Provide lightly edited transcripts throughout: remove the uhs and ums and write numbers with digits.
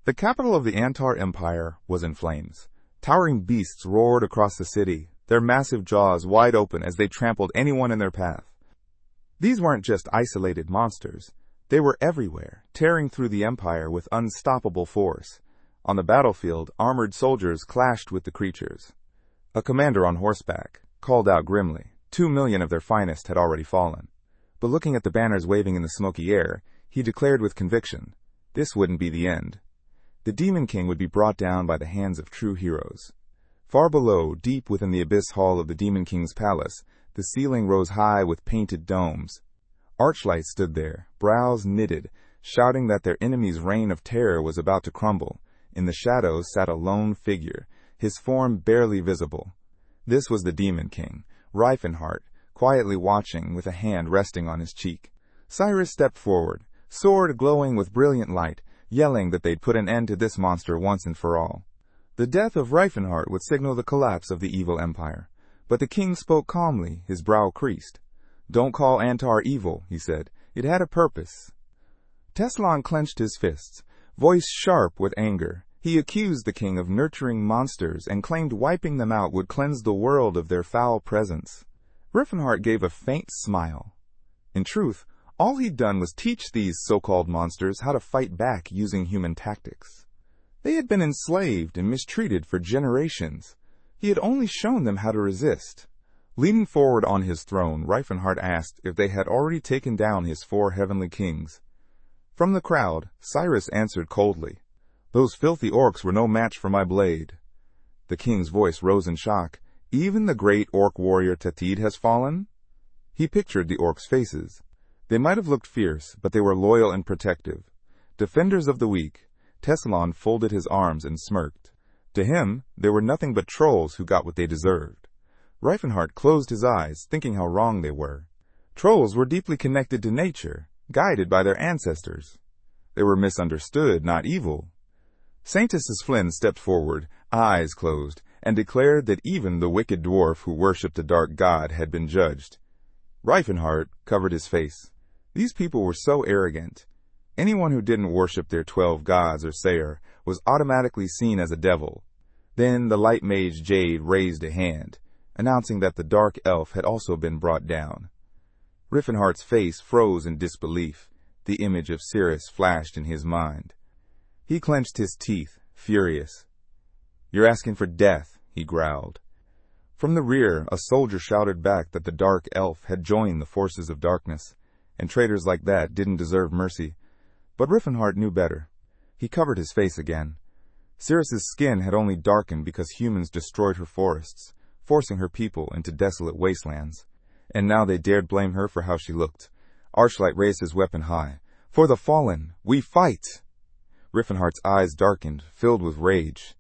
The capital of the Antar Empire was in flames. Towering beasts roared across the city, their massive jaws wide open as they trampled anyone in their path. These weren't just isolated monsters. They were everywhere, tearing through the empire with unstoppable force. On the battlefield, armored soldiers clashed with the creatures. A commander on horseback called out grimly. 2 million of their finest had already fallen. But looking at the banners waving in the smoky air, he declared with conviction, this wouldn't be the end. The Demon King would be brought down by the hands of true heroes. Far below, deep within the abyss hall of the Demon King's palace, the ceiling rose high with painted domes. Archlights stood there, brows knitted, shouting that their enemy's reign of terror was about to crumble. In the shadows sat a lone figure, his form barely visible. This was the Demon King, Reifenhart, quietly watching with a hand resting on his cheek. Cyrus stepped forward, sword glowing with brilliant light, yelling that they'd put an end to this monster once and for all. The death of Reifenhart would signal the collapse of the evil empire. But the king spoke calmly, his brow creased. Don't call Antar evil, he said. It had a purpose. Teslan clenched his fists, voice sharp with anger. He accused the king of nurturing monsters and claimed wiping them out would cleanse the world of their foul presence. Reifenhart gave a faint smile. In truth, all he'd done was teach these so-called monsters how to fight back using human tactics. They had been enslaved and mistreated for generations. He had only shown them how to resist. Leaning forward on his throne, Reifenhart asked if they had already taken down his 4 heavenly kings. From the crowd, Cyrus answered coldly, Those filthy orcs were no match for my blade. The king's voice rose in shock. Even the great orc warrior Tatid has fallen? He pictured the orcs' faces. They might have looked fierce, but they were loyal and protective. Defenders of the weak. Teslan folded his arms and smirked. To him, they were nothing but trolls who got what they deserved. Reifenhart closed his eyes, thinking how wrong they were. Trolls were deeply connected to nature, guided by their ancestors. They were misunderstood, not evil. Saintesses Flynn stepped forward, eyes closed, and declared that even the wicked dwarf who worshipped a dark god had been judged. Reifenhart covered his face. These people were so arrogant. Anyone who didn't worship their 12 gods or sayer was automatically seen as a devil. Then the light mage Jade raised a hand, announcing that the dark elf had also been brought down. Reifenhart's face froze in disbelief. The image of Cyrus flashed in his mind. He clenched his teeth, furious. You're asking for death, he growled. From the rear, a soldier shouted back that the dark elf had joined the forces of darkness, and traitors like that didn't deserve mercy. But Reifenhart knew better. He covered his face again. Cyrus's skin had only darkened because humans destroyed her forests, forcing her people into desolate wastelands. And now they dared blame her for how she looked. Archlight raised his weapon high. For the fallen, we fight! Reifenhart's eyes darkened, filled with rage.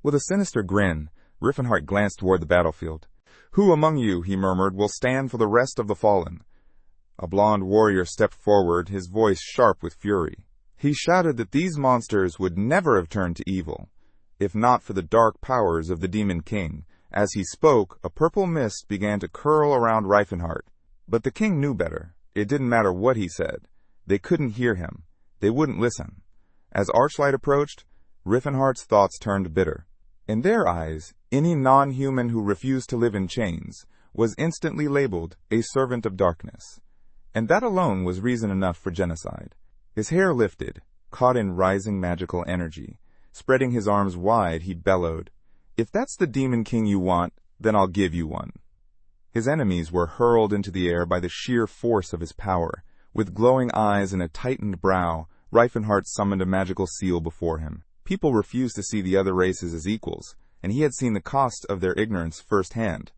With a sinister grin, Reifenhart glanced toward the battlefield. Who among you, he murmured, will stand for the rest of the fallen? A blond warrior stepped forward, his voice sharp with fury. He shouted that these monsters would never have turned to evil, if not for the dark powers of the Demon King. As he spoke, a purple mist began to curl around Reifenhart. But the king knew better. It didn't matter what he said. They couldn't hear him. They wouldn't listen. As Archlight approached, Reifenhart's thoughts turned bitter. In their eyes, any non-human who refused to live in chains was instantly labeled a servant of darkness. And that alone was reason enough for genocide. His hair lifted, caught in rising magical energy. Spreading his arms wide, he bellowed, If that's the Demon King you want, then I'll give you one. His enemies were hurled into the air by the sheer force of his power. With glowing eyes and a tightened brow, Reifenhart summoned a magical seal before him. People refused to see the other races as equals, and he had seen the cost of their ignorance firsthand.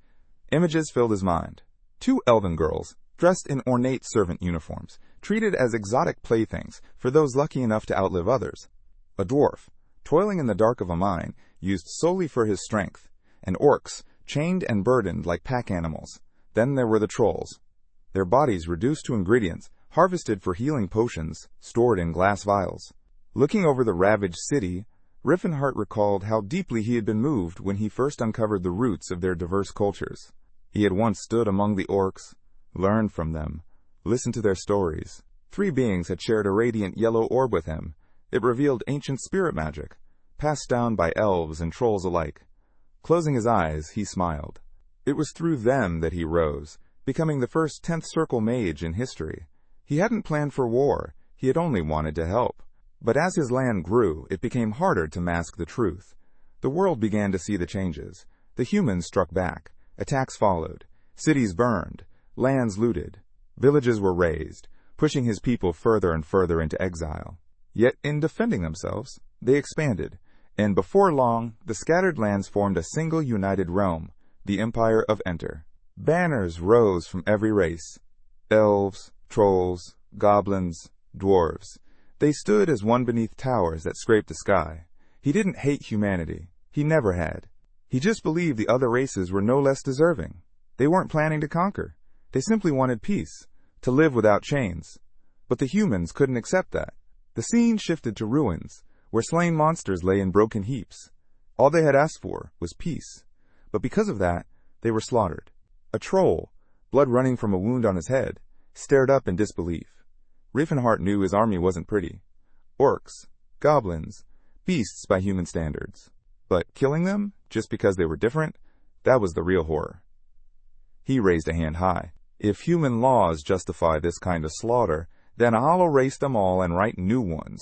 Images filled his mind. 2 elven girls, dressed in ornate servant uniforms, treated as exotic playthings for those lucky enough to outlive others. A dwarf, toiling in the dark of a mine, used solely for his strength, and orcs, chained and burdened like pack animals. Then there were the trolls. Their bodies reduced to ingredients, harvested for healing potions, stored in glass vials. Looking over the ravaged city, Reifenhart recalled how deeply he had been moved when he first uncovered the roots of their diverse cultures. He had once stood among the orcs, learned from them, listened to their stories. 3 beings had shared a radiant yellow orb with him. It revealed ancient spirit magic, passed down by elves and trolls alike. Closing his eyes, he smiled. It was through them that he rose, becoming the first 10th Circle mage in history. He hadn't planned for war, he had only wanted to help. But as his land grew, it became harder to mask the truth. The world began to see the changes. The humans struck back, attacks followed, cities burned, lands looted, villages were razed, pushing his people further and further into exile. Yet in defending themselves, they expanded, and before long, the scattered lands formed a single united realm, the Empire of Enter. Banners rose from every race. Elves, trolls, goblins, dwarves. They stood as one beneath towers that scraped the sky. He didn't hate humanity. He never had. He just believed the other races were no less deserving. They weren't planning to conquer. They simply wanted peace, to live without chains. But the humans couldn't accept that. The scene shifted to ruins, where slain monsters lay in broken heaps. All they had asked for was peace. But because of that, they were slaughtered. A troll, blood running from a wound on his head, stared up in disbelief. Riefenhart knew his army wasn't pretty. Orcs, goblins, beasts by human standards. But killing them, just because they were different, that was the real horror. He raised a hand high. If human laws justify this kind of slaughter, then I'll erase them all and write new ones.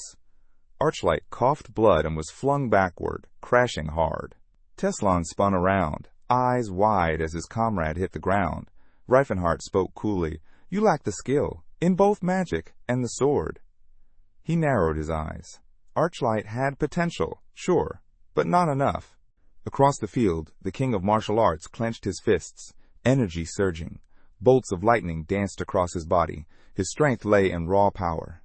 Archlight coughed blood and was flung backward, crashing hard. Teslan spun around, eyes wide as his comrade hit the ground. Riefenhart spoke coolly. You lack the skill, in both magic and the sword. He narrowed his eyes. Archlight had potential, sure, but not enough. Across the field, the king of martial arts clenched his fists, energy surging. Bolts of lightning danced across his body. His strength lay in raw power.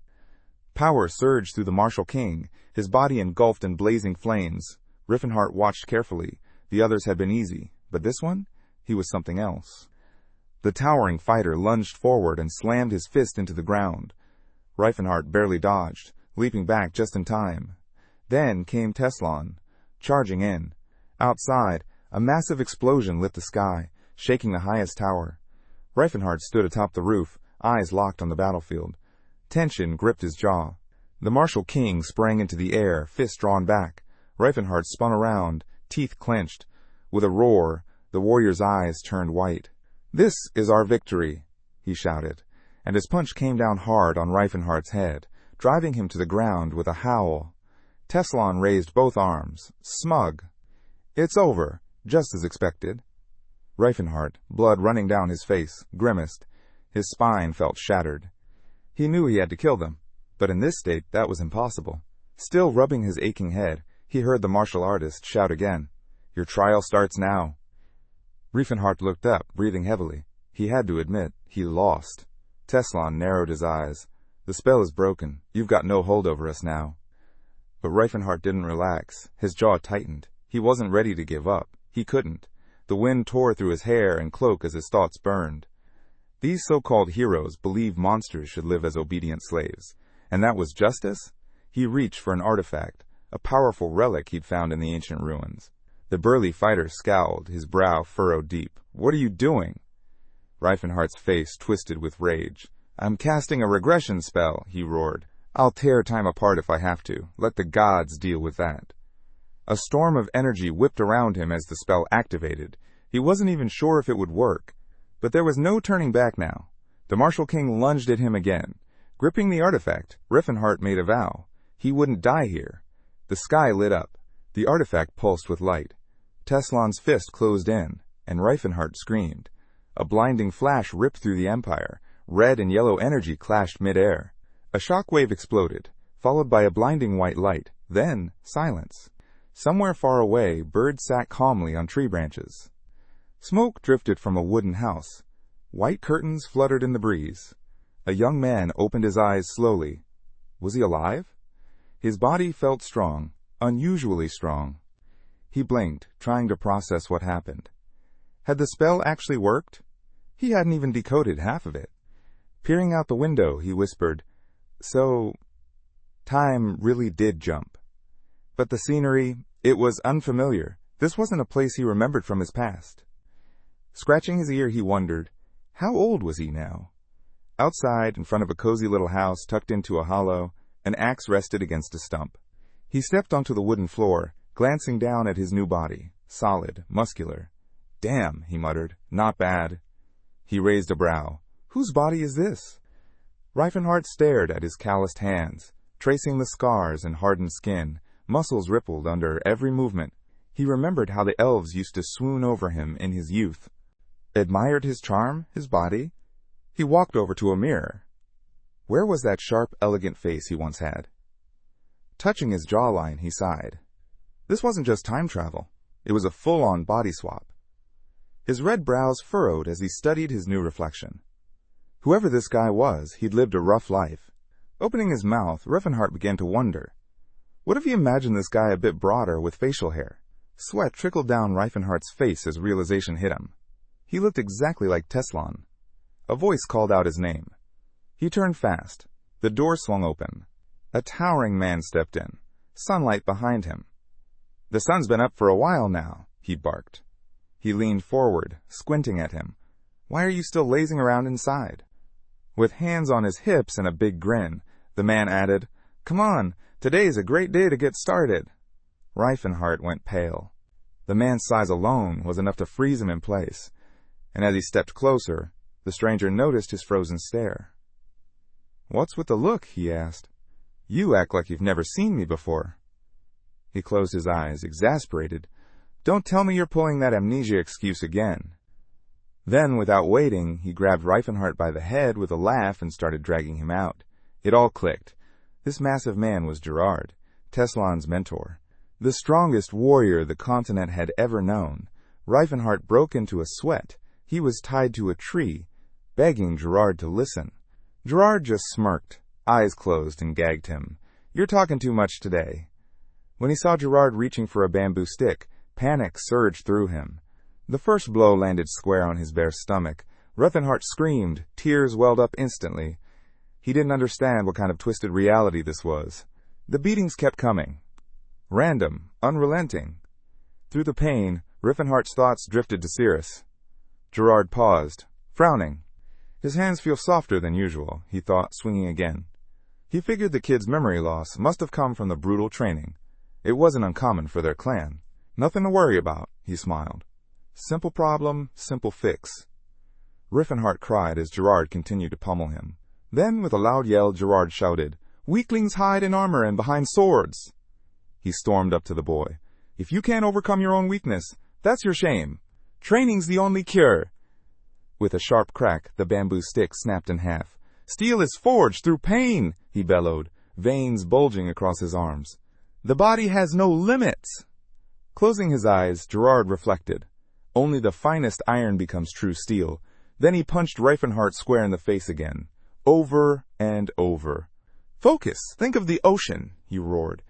Power surged through the martial king, his body engulfed in blazing flames. Riefenhart watched carefully. The others had been easy, but this one? He was something else. The towering fighter lunged forward and slammed his fist into the ground. Riefenhart barely dodged, leaping back just in time. Then came Teslan, charging in. Outside, a massive explosion lit the sky, shaking the highest tower. Riefenhart stood atop the roof, eyes locked on the battlefield. Tension gripped his jaw. The martial king sprang into the air, fist drawn back. Riefenhart spun around, teeth clenched. With a roar, the warrior's eyes turned white. "This is our victory," he shouted, and his punch came down hard on Riefenhart's head, driving him to the ground with a howl. Teslan raised both arms, smug. "It's over, just as expected." Riefenhart, blood running down his face, grimaced. His spine felt shattered. He knew he had to kill them, but in this state that was impossible. Still rubbing his aching head, he heard the martial artist shout again, "Your trial starts now." Riefenhart looked up, breathing heavily. He had to admit, he lost. Teslan narrowed his eyes. "The spell is broken. You've got no hold over us now." But Riefenhart didn't relax. His jaw tightened. He wasn't ready to give up. He couldn't. The wind tore through his hair and cloak as his thoughts burned. These so-called heroes believed monsters should live as obedient slaves. And that was justice? He reached for an artifact, a powerful relic he'd found in the ancient ruins. The burly fighter scowled, his brow furrowed deep. "What are you doing?" Riefenhart's face twisted with rage. "I'm casting a regression spell," he roared. "I'll tear time apart if I have to. Let the gods deal with that." A storm of energy whipped around him as the spell activated. He wasn't even sure if it would work. But there was no turning back now. The martial king lunged at him again. Gripping the artifact, Riefenhart made a vow. He wouldn't die here. The sky lit up. The artifact pulsed with light. Teslan's fist closed in, and Riefenhart screamed. A blinding flash ripped through the empire. Red and yellow energy clashed mid-air. A shockwave exploded, followed by a blinding white light. Then, silence. Somewhere far away, birds sat calmly on tree branches. Smoke drifted from a wooden house. White curtains fluttered in the breeze. A young man opened his eyes slowly. Was he alive? His body felt strong, unusually strong. He blinked, trying to process what happened. Had the spell actually worked? He hadn't even decoded half of it. Peering out the window, he whispered, "So, time really did jump." But the scenery, it was unfamiliar. This wasn't a place he remembered from his past. Scratching his ear, he wondered, how old was he now? Outside, in front of a cozy little house tucked into a hollow, An axe rested against a stump. He stepped onto the wooden floor, glancing down at his new body. Solid, muscular. "Damn," he muttered. "Not bad." He raised a brow. "Whose body is this?" Reifenhart stared at his calloused hands, tracing the scars and hardened skin. Muscles rippled under every movement. He remembered how the elves used to swoon over him in his youth. Admired his charm, his body. He walked over to a mirror. Where was that sharp, elegant face he once had? Touching his jawline, he sighed. This wasn't just time travel. It was a full-on body swap. His red brows furrowed as he studied his new reflection. Whoever this guy was, he'd lived a rough life. Opening his mouth, Reifenhart began to wonder. What if he imagined this guy a bit broader with facial hair? Sweat trickled down Reifenhart's face as realization hit him. He looked exactly like Teslan. A voice called out his name. He turned fast. The door swung open. A towering man stepped in, sunlight behind him. "The sun's been up for a while now," he barked. He leaned forward, squinting at him. "Why are you still lazing around inside?" With hands on his hips and a big grin, the man added, "Come on, today's a great day to get started." Reifenhart went pale. The man's size alone was enough to freeze him in place, and as he stepped closer, the stranger noticed his frozen stare. "What's with the look?" he asked. "You act like you've never seen me before." He closed his eyes, exasperated. "Don't tell me you're pulling that amnesia excuse again." Then, without waiting, he grabbed Reifenhart by the head with a laugh and started dragging him out. It all clicked. This massive man was Gerard, Teslan's mentor, the strongest warrior the continent had ever known. Reifenhart broke into a sweat. He was tied to a tree, begging Gerard to listen. Gerard just smirked, eyes closed, and gagged him. "You're talking too much today." When he saw Gerard reaching for a bamboo stick, panic surged through him. The first blow landed square on his bare stomach. Reifenhart screamed. Tears welled up instantly. He didn't understand what kind of twisted reality this was. The beatings kept coming. Random, unrelenting. Through the pain, Reifenhart's thoughts drifted to Cirrus. Gerard paused, frowning. His hands feel softer than usual, he thought, swinging again. He figured the kid's memory loss must have come from the brutal training. It wasn't uncommon for their clan. "Nothing to worry about," he smiled. "Simple problem, simple fix." Reifenhart cried as Gerard continued to pummel him. Then, with a loud yell, Gerard shouted, "Weaklings hide in armor and behind swords!" He stormed up to the boy. "If you can't overcome your own weakness, that's your shame. Training's the only cure." With a sharp crack, the bamboo stick snapped in half. "Steel is forged through pain," he bellowed, veins bulging across his arms. "The body has no limits." Closing his eyes, Gerard reflected. Only the finest iron becomes true steel. Then he punched Reifenhart square in the face again. Over and over. "Focus! Think of the ocean!" he roared.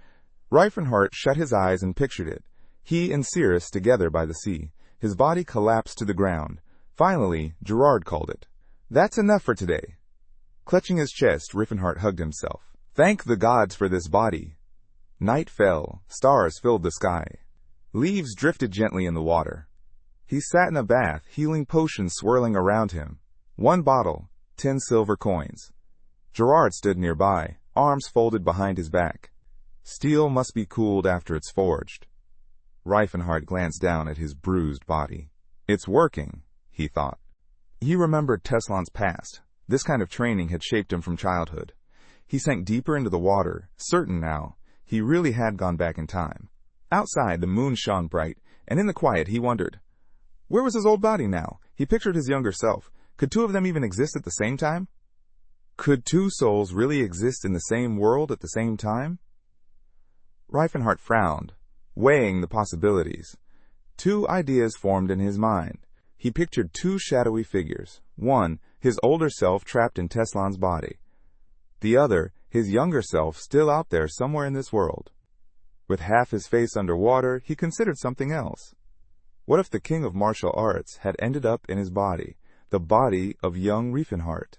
Reifenhart shut his eyes and pictured it. He and Cirrus together by the sea. His body collapsed to the ground. Finally, Gerard called it. "That's enough for today." Clutching his chest, Reifenhart hugged himself. Thank the gods for this body. Night fell. Stars filled the sky. Leaves drifted gently in the water. He sat in a bath, healing potions swirling around him. 1 bottle, 10 silver coins. Gerard stood nearby, arms folded behind his back. Steel must be cooled after it's forged. Reifenhart glanced down at his bruised body. It's working, he thought. He remembered Teslan's past. This kind of training had shaped him from childhood. He sank deeper into the water, certain now he really had gone back in time. Outside, the moon shone bright, and in the quiet he wondered, where was his old body now? He pictured his younger self. Could 2 of them even exist at the same time? Could 2 souls really exist in the same world at the same time? Reifenhart frowned, weighing the possibilities. 2 ideas formed in his mind. He pictured 2 shadowy figures. One, his older self trapped in Teslan's body. The other, his younger self still out there somewhere in this world. With half his face underwater, he considered something else. What if the king of martial arts had ended up in his body, the body of young Reifenhart?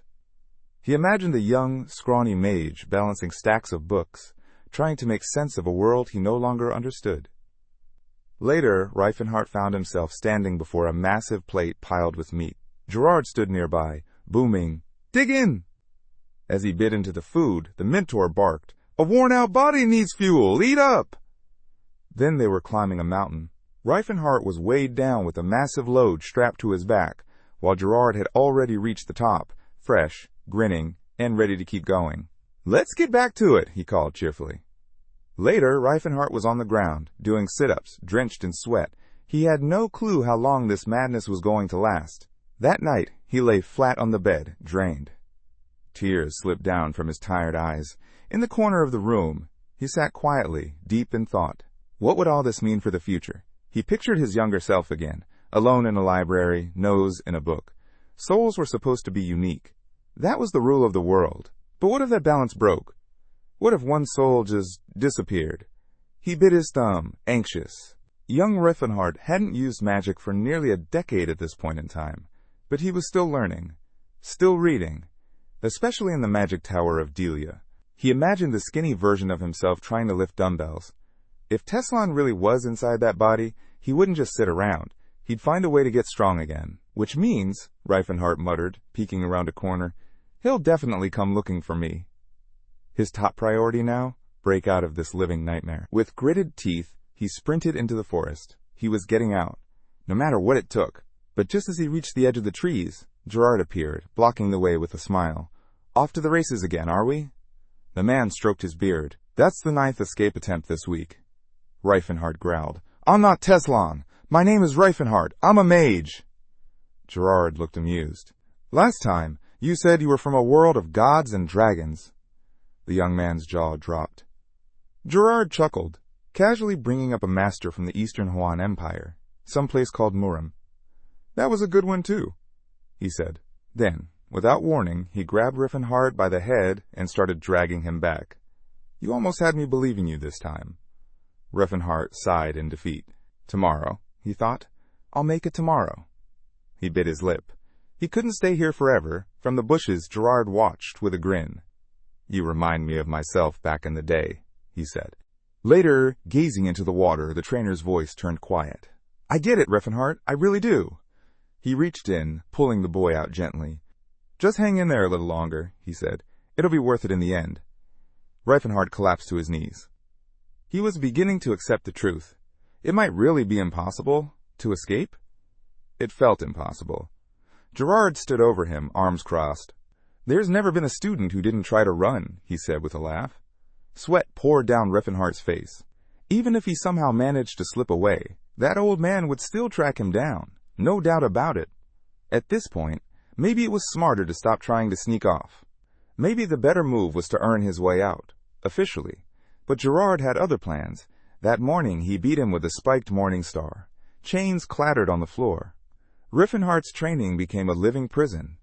He imagined the young, scrawny mage balancing stacks of books, trying to make sense of a world he no longer understood. Later, Reifenhart found himself standing before a massive plate piled with meat. Gerard stood nearby, booming, "Dig in!" As he bit into the food, the mentor barked, A worn-out body needs fuel. Eat up! Then they were climbing a mountain. Reifenhart was weighed down with a massive load strapped to his back, while Gerard had already reached the top, fresh, grinning, and ready to keep going. Let's get back to it, he called cheerfully. Later, Reifenhart was on the ground, doing sit-ups, drenched in sweat. He had no clue how long this madness was going to last. That night, he lay flat on the bed, drained. Tears slipped down from his tired eyes. In the corner of the room, he sat quietly, deep in thought. What would all this mean for the future? He pictured his younger self again, alone in a library, nose in a book. Souls were supposed to be unique. That was the rule of the world. But what if that balance broke? What if one soul just disappeared? He bit his thumb, anxious. Young Reifenhart hadn't used magic for nearly a decade at this point in time, but he was still learning, still reading, especially in the magic tower of Delia. He imagined the skinny version of himself trying to lift dumbbells. If Teslan really was inside that body, he wouldn't just sit around. He'd find a way to get strong again. Which means, Reifenhart muttered, peeking around a corner, he'll definitely come looking for me. His top priority now? Break out of this living nightmare. With gritted teeth, he sprinted into the forest. He was getting out, no matter what it took. But just as he reached the edge of the trees, Gerard appeared, blocking the way with a smile. Off to the races again, are we? The man stroked his beard. That's the 9th escape attempt this week. Reifenhart growled. I'm not Teslan. My name is Reifenhart. I'm a mage. Gerard looked amused. Last time, you said you were from a world of gods and dragons. The young man's jaw dropped. Gerard chuckled, casually bringing up a master from the Eastern Huan Empire, some place called Murim. That was a good one too, he said. Then, without warning, he grabbed Reifenhart by the head and started dragging him back. You almost had me believing you this time. Reifenhart sighed in defeat. Tomorrow, he thought. I'll make it tomorrow. He bit his lip. He couldn't stay here forever. From the bushes, Gerard watched with a grin. You remind me of myself back in the day, he said. Later, gazing into the water, the trainer's voice turned quiet. I get it, Reifenhart. I really do. He reached in, pulling the boy out gently. Just hang in there a little longer, he said. It'll be worth it in the end. Reifenhart collapsed to his knees. He was beginning to accept the truth. It might really be impossible to escape. It felt impossible. Gerard stood over him, arms crossed. There's never been a student who didn't try to run, he said with a laugh. Sweat poured down Reifenhart's face. Even if he somehow managed to slip away, that old man would still track him down. No doubt about it. At this point, maybe it was smarter to stop trying to sneak off. Maybe the better move was to earn his way out, officially. But Gerard had other plans. That morning he beat him with a spiked morning star. Chains clattered on the floor. Reifenhart's training became a living prison.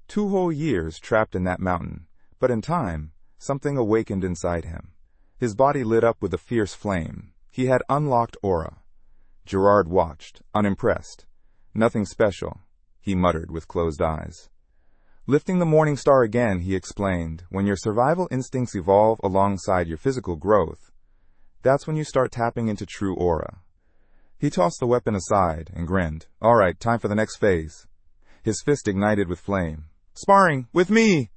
2 whole years trapped in that mountain. But in time, something awakened inside him. His body lit up with a fierce flame. He had unlocked aura. Gerard watched, unimpressed. Nothing special, he muttered with closed eyes. Lifting the morning star again, he explained, when your survival instincts evolve alongside your physical growth, that's when you start tapping into true aura. He tossed the weapon aside and grinned. All right, time for the next phase. His fist ignited with flame. Sparring, with me!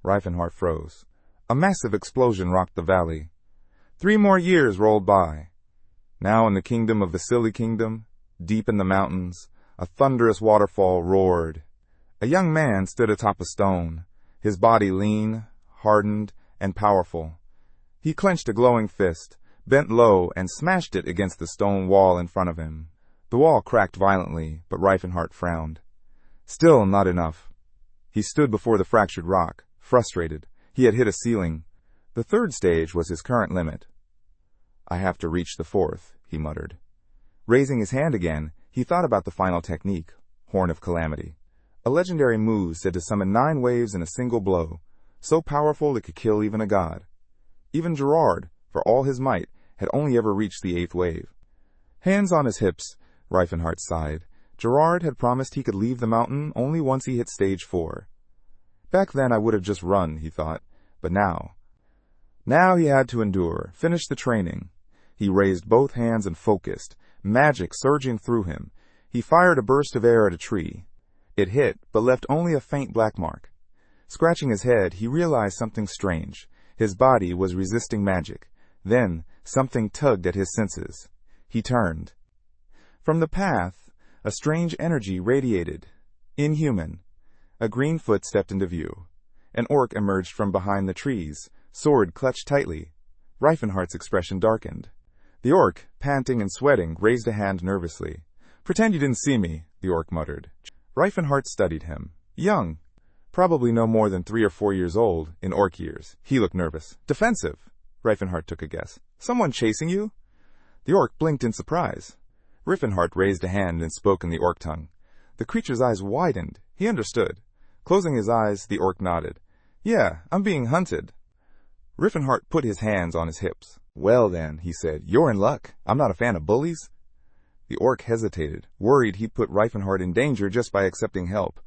Reifenhart froze. A massive explosion rocked the valley. 3 more years rolled by. Now in the kingdom of the Silly Kingdom, deep in the mountains, a thunderous waterfall roared. A young man stood atop a stone, his body lean, hardened, and powerful. He clenched a glowing fist, bent low, and smashed it against the stone wall in front of him. The wall cracked violently, but Reifenhart frowned. Still not enough. He stood before the fractured rock, frustrated. He had hit a ceiling. The 3rd stage was his current limit. I have to reach the 4th, he muttered. Raising his hand again, he thought about the final technique, Horn of Calamity. A legendary move said to summon 9 waves in a single blow, so powerful it could kill even a god. Even Gerard, for all his might, had only ever reached the 8th wave. Hands on his hips, Reifenhart sighed. Gerard had promised he could leave the mountain only once he hit stage 4. Back then I would have just run, he thought, but now he had to endure, finish the training. He raised both hands and focused, magic surging through him. He fired a burst of air at a tree. It hit, but left only a faint black mark. Scratching his head, he realized something strange. His body was resisting magic. Then, something tugged at his senses. He turned. From the path, a strange energy radiated. Inhuman. A green foot stepped into view. An orc emerged from behind the trees, sword clutched tightly. Reifenhardt's expression darkened. The orc, panting and sweating, raised a hand nervously. "Pretend you didn't see me," the orc muttered. Reifenhardt studied him. Young. Probably no more than 3 or 4 years old, in orc years. He looked nervous. Defensive. Reifenhardt took a guess. "Someone chasing you?" The orc blinked in surprise. Reifenhardt raised a hand and spoke in the orc tongue. The creature's eyes widened. He understood. Closing his eyes, the orc nodded. "Yeah, I'm being hunted." Reifenhardt put his hands on his hips. "Well then," he said, "you're in luck. I'm not a fan of bullies." The orc hesitated, worried he'd put Reifenhardt in danger just by accepting help.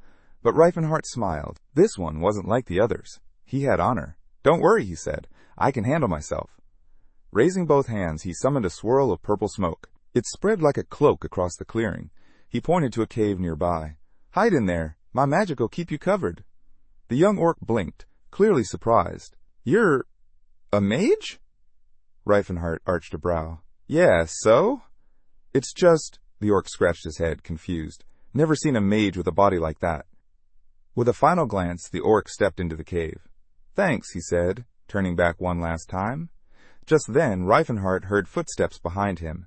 But Reifenhardt smiled. This one wasn't like the others. He had honor. "Don't worry," he said. "I can handle myself." Raising both hands, he summoned a swirl of purple smoke. It spread like a cloak across the clearing. He pointed to a cave nearby. "Hide in there. My magic will keep you covered." The young orc blinked, clearly surprised. "You're a mage?" Reifenhardt arched a brow. "Yeah, so?" "It's just—" The orc scratched his head, confused. "Never seen a mage with a body like that." With a final glance, the orc stepped into the cave. "Thanks," he said, turning back one last time. Just then, Reifenhardt heard footsteps behind him.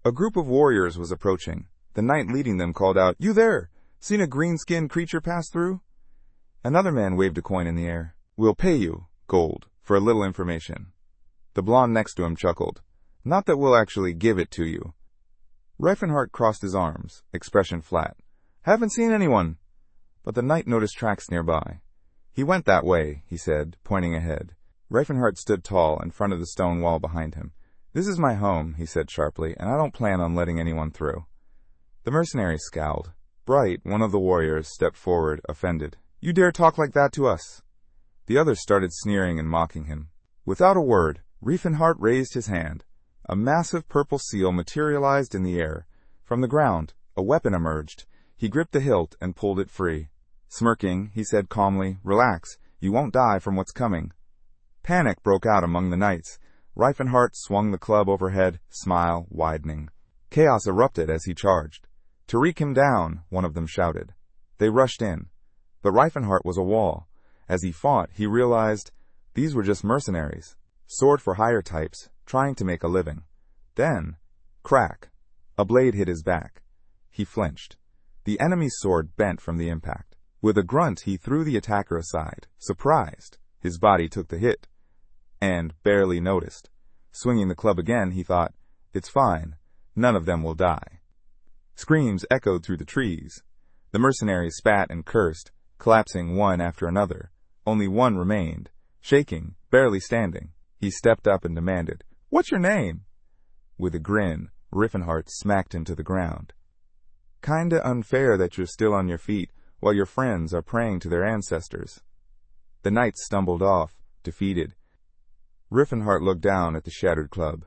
A group of warriors was approaching. The knight leading them called out, "You there! Seen a green-skinned creature pass through?" Another man waved a coin in the air. "We'll pay you, gold, for a little information." The blonde next to him chuckled. "Not that we'll actually give it to you." Reifenhardt crossed his arms, expression flat. "Haven't seen anyone." But the knight noticed tracks nearby. "He went that way," he said, pointing ahead. Reifenhardt stood tall in front of the stone wall behind him. "This is my home," he said sharply, "and I don't plan on letting anyone through." The mercenary scowled. Bright, one of the warriors, stepped forward, offended. "You dare talk like that to us?" The others started sneering and mocking him. Without a word, Reifenhardt raised his hand. A massive purple seal materialized in the air. From the ground, a weapon emerged. He gripped the hilt and pulled it free. Smirking, he said calmly, "Relax, you won't die from what's coming." Panic broke out among the knights. Reifenhardt swung the club overhead, smile widening. Chaos erupted as he charged. "To wreak him down," one of them shouted. They rushed in. But Reifenhardt was a wall. As he fought, he realized these were just mercenaries. Sword-for-hire types, trying to make a living. Then, crack, a blade hit his back. He flinched. The enemy's sword bent from the impact. With a grunt, he threw the attacker aside. Surprised, his body took the hit. And barely noticed. Swinging the club again, he thought, "It's fine. None of them will die." Screams echoed through the trees. The mercenaries spat and cursed, collapsing one after another. Only one remained, shaking, barely standing. He stepped up and demanded, "What's your name?" With a grin, Reifenhardt smacked him to the ground. "Kinda unfair that you're still on your feet while your friends are praying to their ancestors." The knight stumbled off, defeated. Reifenhardt looked down at the shattered club.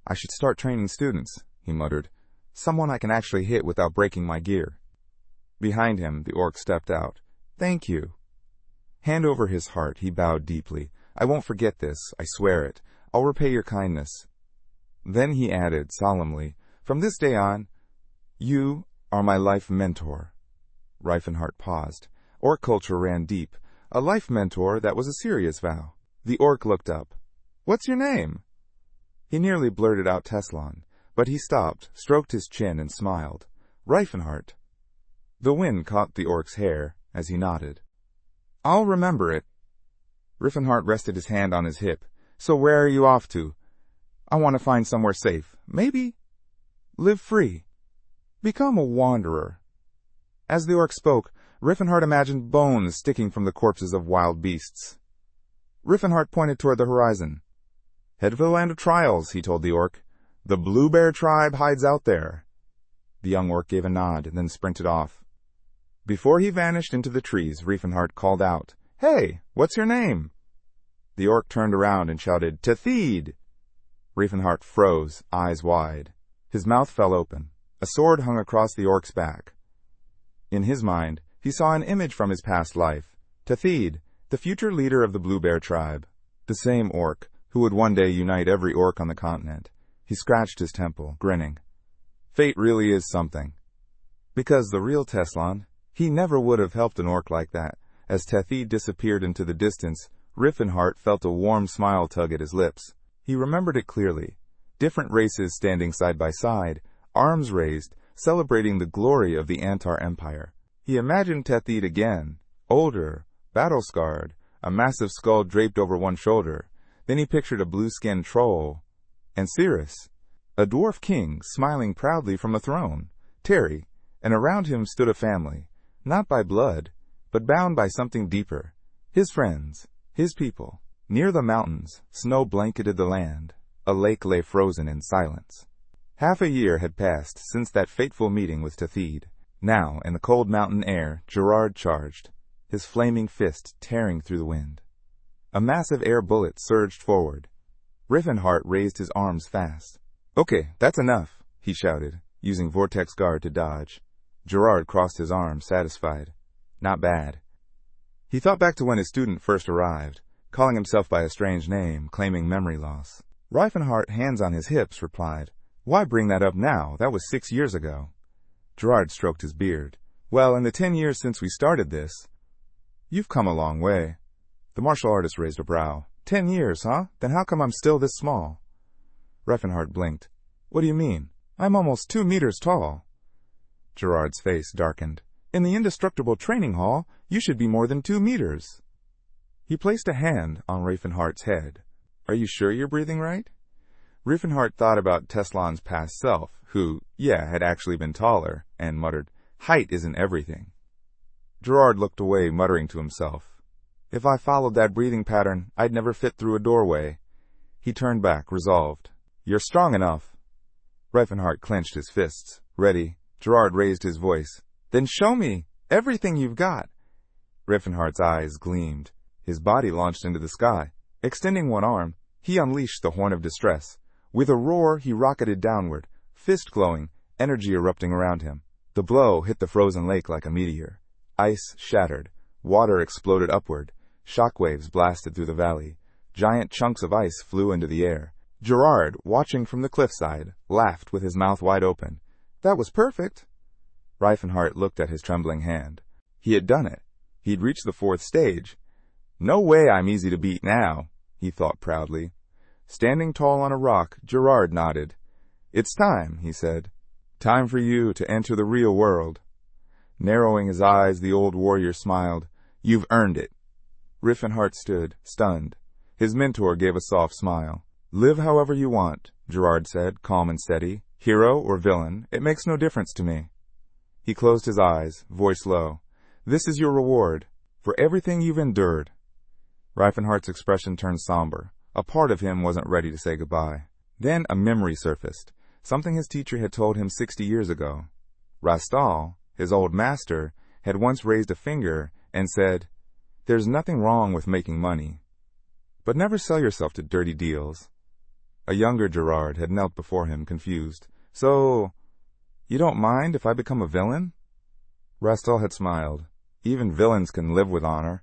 "I should start training students," he muttered. "Someone I can actually hit without breaking my gear." Behind him, the orc stepped out. "Thank you." Hand over his heart, he bowed deeply. "I won't forget this, I swear it. I'll repay your kindness." Then he added solemnly, "From this day on, you are my life mentor." Reifenhardt paused. Orc culture ran deep. A life mentor, that was a serious vow. The orc looked up. "What's your name?" He nearly blurted out Teslon, but he stopped, stroked his chin, and smiled. "Reifenhardt." The wind caught the orc's hair as he nodded. "I'll remember it." Reifenhardt rested his hand on his hip. "So where are you off to?" "I want to find somewhere safe. Maybe live free. Become a wanderer." As the orc spoke, Reifenhardt imagined bones sticking from the corpses of wild beasts. Reifenhardt pointed toward the horizon. "Head for the land of trials," he told the orc. "The Blue Bear tribe hides out there." The young orc gave a nod, then sprinted off. Before he vanished into the trees, Reifenhardt called out, "Hey, what's your name?" The orc turned around and shouted, "Tatheed!" Reifenhardt froze, eyes wide. His mouth fell open. A sword hung across the orc's back. In his mind, he saw an image from his past life. Tatheed, The future leader of the Blue Bear tribe. The same orc, who would one day unite every orc on the continent. He scratched his temple, grinning. Fate really is something. Because the real Teslan, he never would have helped an orc like that. As Tethys disappeared into the distance, Riffenhart felt a warm smile tug at his lips. He remembered it clearly. Different races standing side by side, arms raised, celebrating the glory of the Antar Empire. He imagined Tethys again, older, battle-scarred, a massive skull draped over one shoulder. Then he pictured a blue-skinned troll, and Cirrus, a dwarf king smiling proudly from a throne, Terry, and around him stood a family, not by blood, but bound by something deeper. His friends, his people. Near the mountains, snow blanketed the land. A lake lay frozen in silence. Half a year had passed since that fateful meeting with Tethys. Now, in the cold mountain air, Gerard charged, his flaming fist tearing through the wind. A massive air bullet surged forward. Riffenhart raised his arms fast. Okay, that's enough, he shouted, using Vortex Guard to dodge. Gerard crossed his arms, satisfied. Not bad. He thought back to when his student first arrived, calling himself by a strange name, claiming memory loss. Riefenhart, hands on his hips, replied, Why bring that up now? That was 6 years ago. Gerard stroked his beard. Well, in the 10 years since we started this, you've come a long way. The martial artist raised a brow. 10 years, huh? Then how come I'm still this small? Riefenhart blinked. What do you mean? I'm almost 2 meters tall. Gerard's face darkened. In the indestructible training hall, you should be more than 2 meters. He placed a hand on Riefenhart's head. Are you sure you're breathing right? Riefenhart thought about Teslan's past self, who, had actually been taller, and muttered, Height isn't everything. Gerard looked away, muttering to himself. If I followed that breathing pattern, I'd never fit through a doorway. He turned back, resolved. You're strong enough. Riefenhart clenched his fists. Ready. Gerard raised his voice. Then show me everything you've got. Riefenhart's eyes gleamed. His body launched into the sky. Extending one arm, he unleashed the horn of distress. With a roar, he rocketed downward, fist glowing, energy erupting around him. The blow hit the frozen lake like a meteor. Ice shattered. Water exploded upward. Shockwaves blasted through the valley. Giant chunks of ice flew into the air. Gerard, watching from the cliffside, laughed with his mouth wide open. That was perfect. Riefenhart looked at his trembling hand. He had done it. He'd reached the 4th stage. No way I'm easy to beat now, he thought proudly. Standing tall on a rock, Gerard nodded. It's time, he said. Time for you to enter the real world. Narrowing his eyes, the old warrior smiled. You've earned it. Riefenhart stood, stunned. His mentor gave a soft smile. Live however you want, Gerard said, calm and steady. Hero or villain, it makes no difference to me. He closed his eyes, voice low. This is your reward, for everything you've endured. Riefenhart's expression turned somber. A part of him wasn't ready to say goodbye. Then a memory surfaced, something his teacher had told him 60 years ago. Rastal, his old master, had once raised a finger and said, There's nothing wrong with making money, but never sell yourself to dirty deals. A younger Gerard had knelt before him, confused. So, you don't mind if I become a villain? Rastal had smiled. Even villains can live with honor.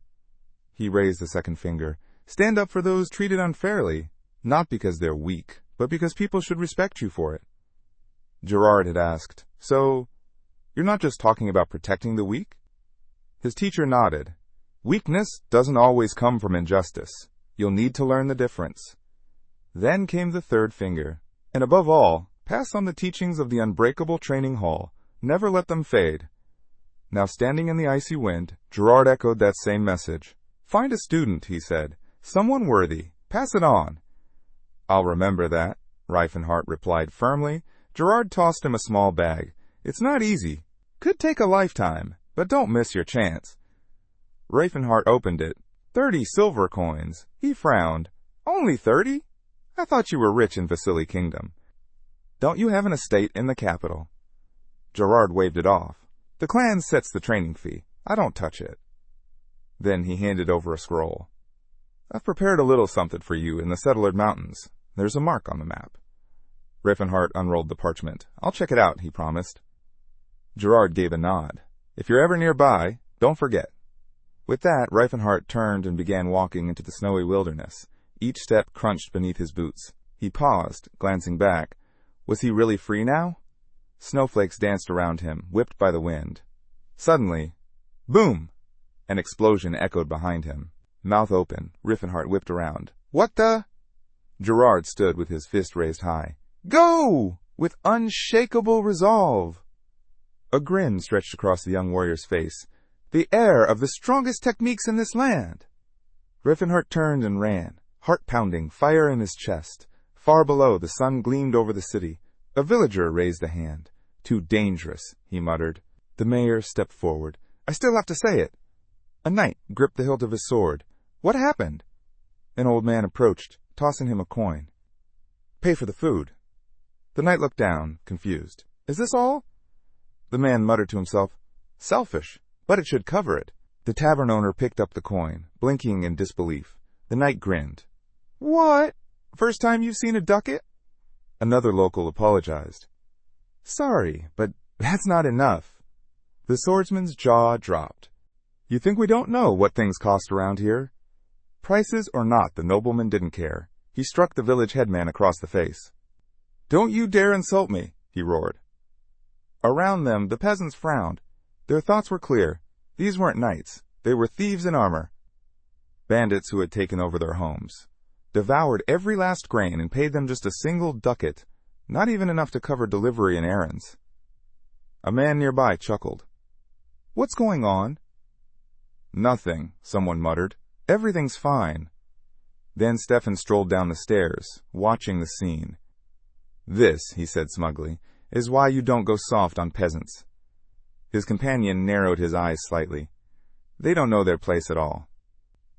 He raised the second finger. Stand up for those treated unfairly, not because they're weak, but because people should respect you for it. Gerard had asked, So, you're not just talking about protecting the weak? His teacher nodded. Weakness doesn't always come from injustice. You'll need to learn the difference. Then came the third finger. And above all, pass on the teachings of the unbreakable training hall. Never let them fade. Now standing in the icy wind, Gerard echoed that same message. Find a student, he said. Someone worthy. Pass it on. I'll remember that, Riefenhart replied firmly. Gerard tossed him a small bag. It's not easy. Could take a lifetime, but don't miss your chance. Riefenhart opened it. 30 silver coins. He frowned. Only 30? I thought you were rich in Vasily Kingdom. Don't you have an estate in the capital? Gerard waved it off. The clan sets the training fee. I don't touch it. Then he handed over a scroll. I've prepared a little something for you in the Settler Mountains. There's a mark on the map. Riefenhart unrolled the parchment. I'll check it out, he promised. Gerard gave a nod. If you're ever nearby, don't forget. With that, Reifenhart turned and began walking into the snowy wilderness. Each step crunched beneath his boots. He paused, glancing back. Was he really free now? Snowflakes danced around him, whipped by the wind. Suddenly, boom! An explosion echoed behind him. Mouth open, Reifenhart whipped around. What the? Gerard stood with his fist raised high. Go! With unshakable resolve. A grin stretched across the young warrior's face. The heir of the strongest techniques in this land. Reifenhart turned and ran, heart pounding, fire in his chest. Far below, the sun gleamed over the city. A villager raised a hand. Too dangerous, he muttered. The mayor stepped forward. I still have to say it. A knight gripped the hilt of his sword. What happened? An old man approached, tossing him a coin. Pay for the food. The knight looked down, confused. Is this all? The man muttered to himself. Selfish, but it should cover it. The tavern owner picked up the coin, blinking in disbelief. The knight grinned. What? First time you've seen a ducat? Another local apologized. Sorry, but that's not enough. The swordsman's jaw dropped. You think we don't know what things cost around here? Prices or not, the nobleman didn't care. He struck the village headman across the face. Don't you dare insult me, he roared. Around them, the peasants frowned. Their thoughts were clear. These weren't knights. They were thieves in armor. Bandits who had taken over their homes. Devoured every last grain and paid them just a single ducat, not even enough to cover delivery and errands. A man nearby chuckled. What's going on? Nothing, someone muttered. Everything's fine. Then Stefan strolled down the stairs, watching the scene. This, he said smugly, is why you don't go soft on peasants. His companion narrowed his eyes slightly. They don't know their place at all.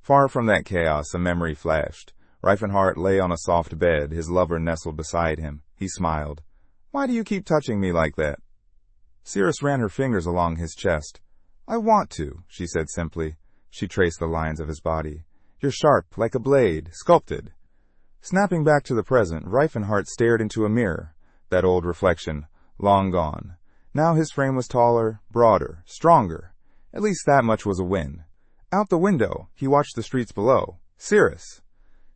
Far from that chaos, a memory flashed. Reifenhart lay on a soft bed, his lover nestled beside him. He smiled. Why do you keep touching me like that? Cirrus ran her fingers along his chest. I want to, she said simply. She traced the lines of his body. You're sharp, like a blade, sculpted. Snapping back to the present, Reifenhart stared into a mirror. That old reflection, long gone. Now his frame was taller, broader, stronger. At least that much was a win. Out the window, he watched the streets below. Cirrus.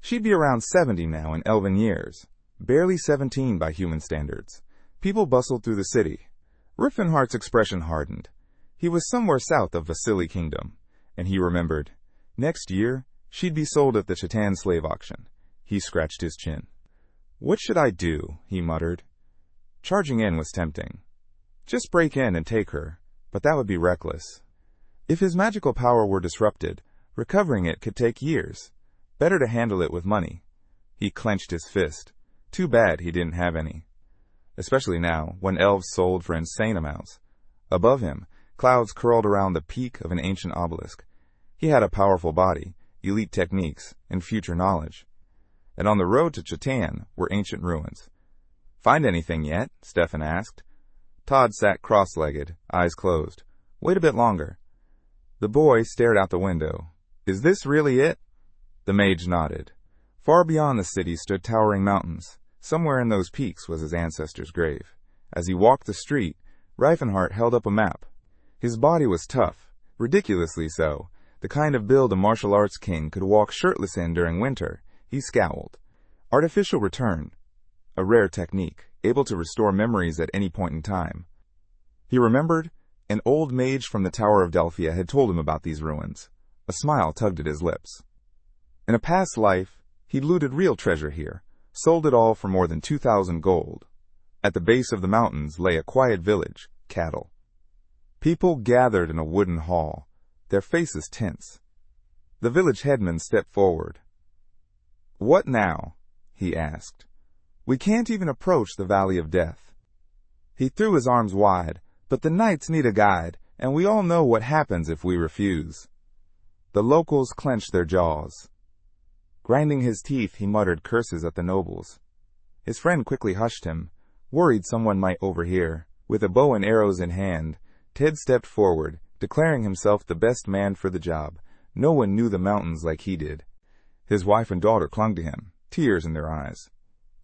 She'd be around 70 now in elven years. Barely 17 by human standards. People bustled through the city. Reifenhart's expression hardened. He was somewhere south of Vasily Kingdom, and he remembered. Next year, she'd be sold at the Chatan slave auction. He scratched his chin. What should I do? He muttered. Charging in was tempting. Just break in and take her, but that would be reckless. If his magical power were disrupted, recovering it could take years. Better to handle it with money. He clenched his fist. Too bad he didn't have any. Especially now, when elves sold for insane amounts. Above him, clouds curled around the peak of an ancient obelisk. He had a powerful body, elite techniques, and future knowledge. And on the road to Chatan were ancient ruins. Find anything yet? Stefan asked. Todd sat cross-legged, eyes closed. Wait a bit longer. The boy stared out the window. Is this really it? The mage nodded. Far beyond the city stood towering mountains. Somewhere in those peaks was his ancestor's grave. As he walked the street, Reifenhart held up a map. His body was tough, ridiculously so, the kind of build a martial arts king could walk shirtless in during winter. He scowled. Artificial return. A rare technique, able to restore memories at any point in time. He remembered an old mage from the Tower of Delphia had told him about these ruins. A smile tugged at his lips. In a past life, he'd looted real treasure here, sold it all for more than 2,000 gold. At the base of the mountains lay a quiet village, cattle. People gathered in a wooden hall, their faces tense. The village headman stepped forward. What now? He asked. We can't even approach the Valley of Death. He threw his arms wide, but the knights need a guide, and we all know what happens if we refuse. The locals clenched their jaws. Grinding his teeth, he muttered curses at the nobles. His friend quickly hushed him, worried someone might overhear. With a bow and arrows in hand, Ted stepped forward, declaring himself the best man for the job. No one knew the mountains like he did. His wife and daughter clung to him, tears in their eyes.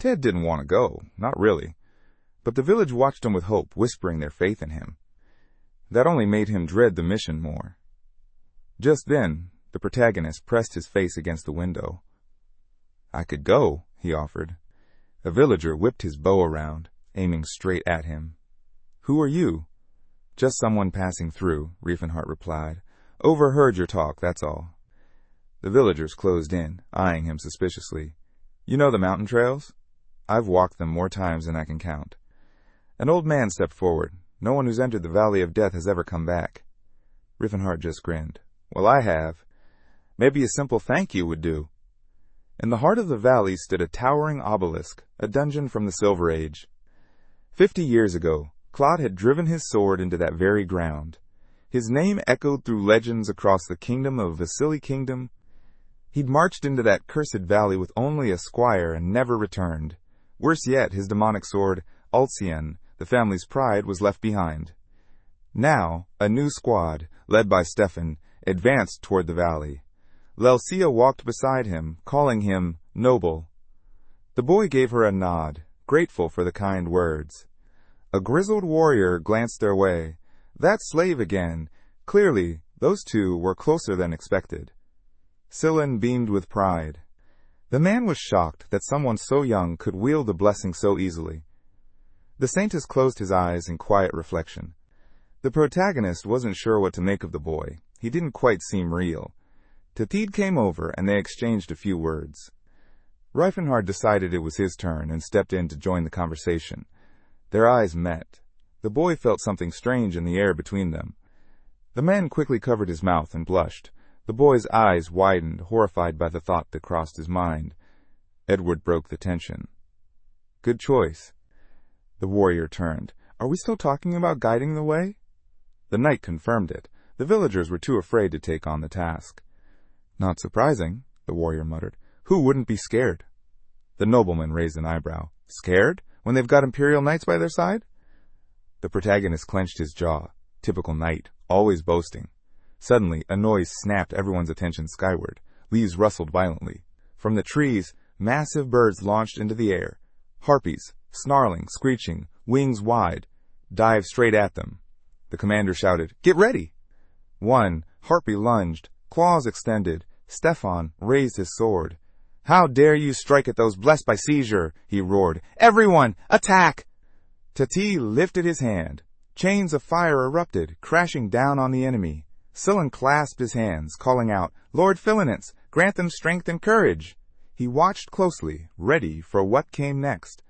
Ted didn't want to go, not really. But the village watched him with hope, whispering their faith in him. That only made him dread the mission more. Just then, the protagonist pressed his face against the window. "I could go," he offered. A villager whipped his bow around, aiming straight at him. "Who are you?" "Just someone passing through," Riefenhardt replied. "Overheard your talk, that's all." The villagers closed in, eyeing him suspiciously. "You know the mountain trails?" "I've walked them more times than I can count." An old man stepped forward. "No one who's entered the Valley of Death has ever come back." Riefenhardt just grinned. "Well, I have. Maybe a simple thank you would do." In the heart of the valley stood a towering obelisk, a dungeon from the Silver Age. 50 years ago, Claude had driven his sword into that very ground. His name echoed through legends across the kingdom of Vasily Kingdom. He'd marched into that cursed valley with only a squire and never returned. Worse yet, his demonic sword, Alcyon, the family's pride, was left behind. Now, a new squad, led by Stefan, advanced toward the valley. Lelcia walked beside him, calling him noble. The boy gave her a nod, grateful for the kind words. A grizzled warrior glanced their way. That slave again. Clearly, those two were closer than expected. Scylla beamed with pride. The man was shocked that someone so young could wield the blessing so easily. The Saintess closed his eyes in quiet reflection. The protagonist wasn't sure what to make of the boy. He didn't quite seem real. Tatid came over, and they exchanged a few words. Reifenhardt decided it was his turn and stepped in to join the conversation. Their eyes met. The boy felt something strange in the air between them. The man quickly covered his mouth and blushed. The boy's eyes widened, horrified by the thought that crossed his mind. Edward broke the tension. "Good choice." The warrior turned. "Are we still talking about guiding the way?" The knight confirmed it. The villagers were too afraid to take on the task. "Not surprising," the warrior muttered. "Who wouldn't be scared?" The nobleman raised an eyebrow. "Scared? When they've got imperial knights by their side?" The protagonist clenched his jaw. Typical knight, always boasting. Suddenly, a noise snapped everyone's attention skyward. Leaves rustled violently. From the trees, massive birds launched into the air. Harpies, snarling, screeching, wings wide, dived straight at them. The commander shouted, "Get ready!" One harpy lunged, claws extended. Stefan raised his sword. "How dare you strike at those blessed by seizure!" he roared. "Everyone, attack!" Tati lifted his hand. Chains of fire erupted, crashing down on the enemy. Scylla clasped his hands, calling out, "Lord Philinus, grant them strength and courage!" He watched closely, ready for what came next.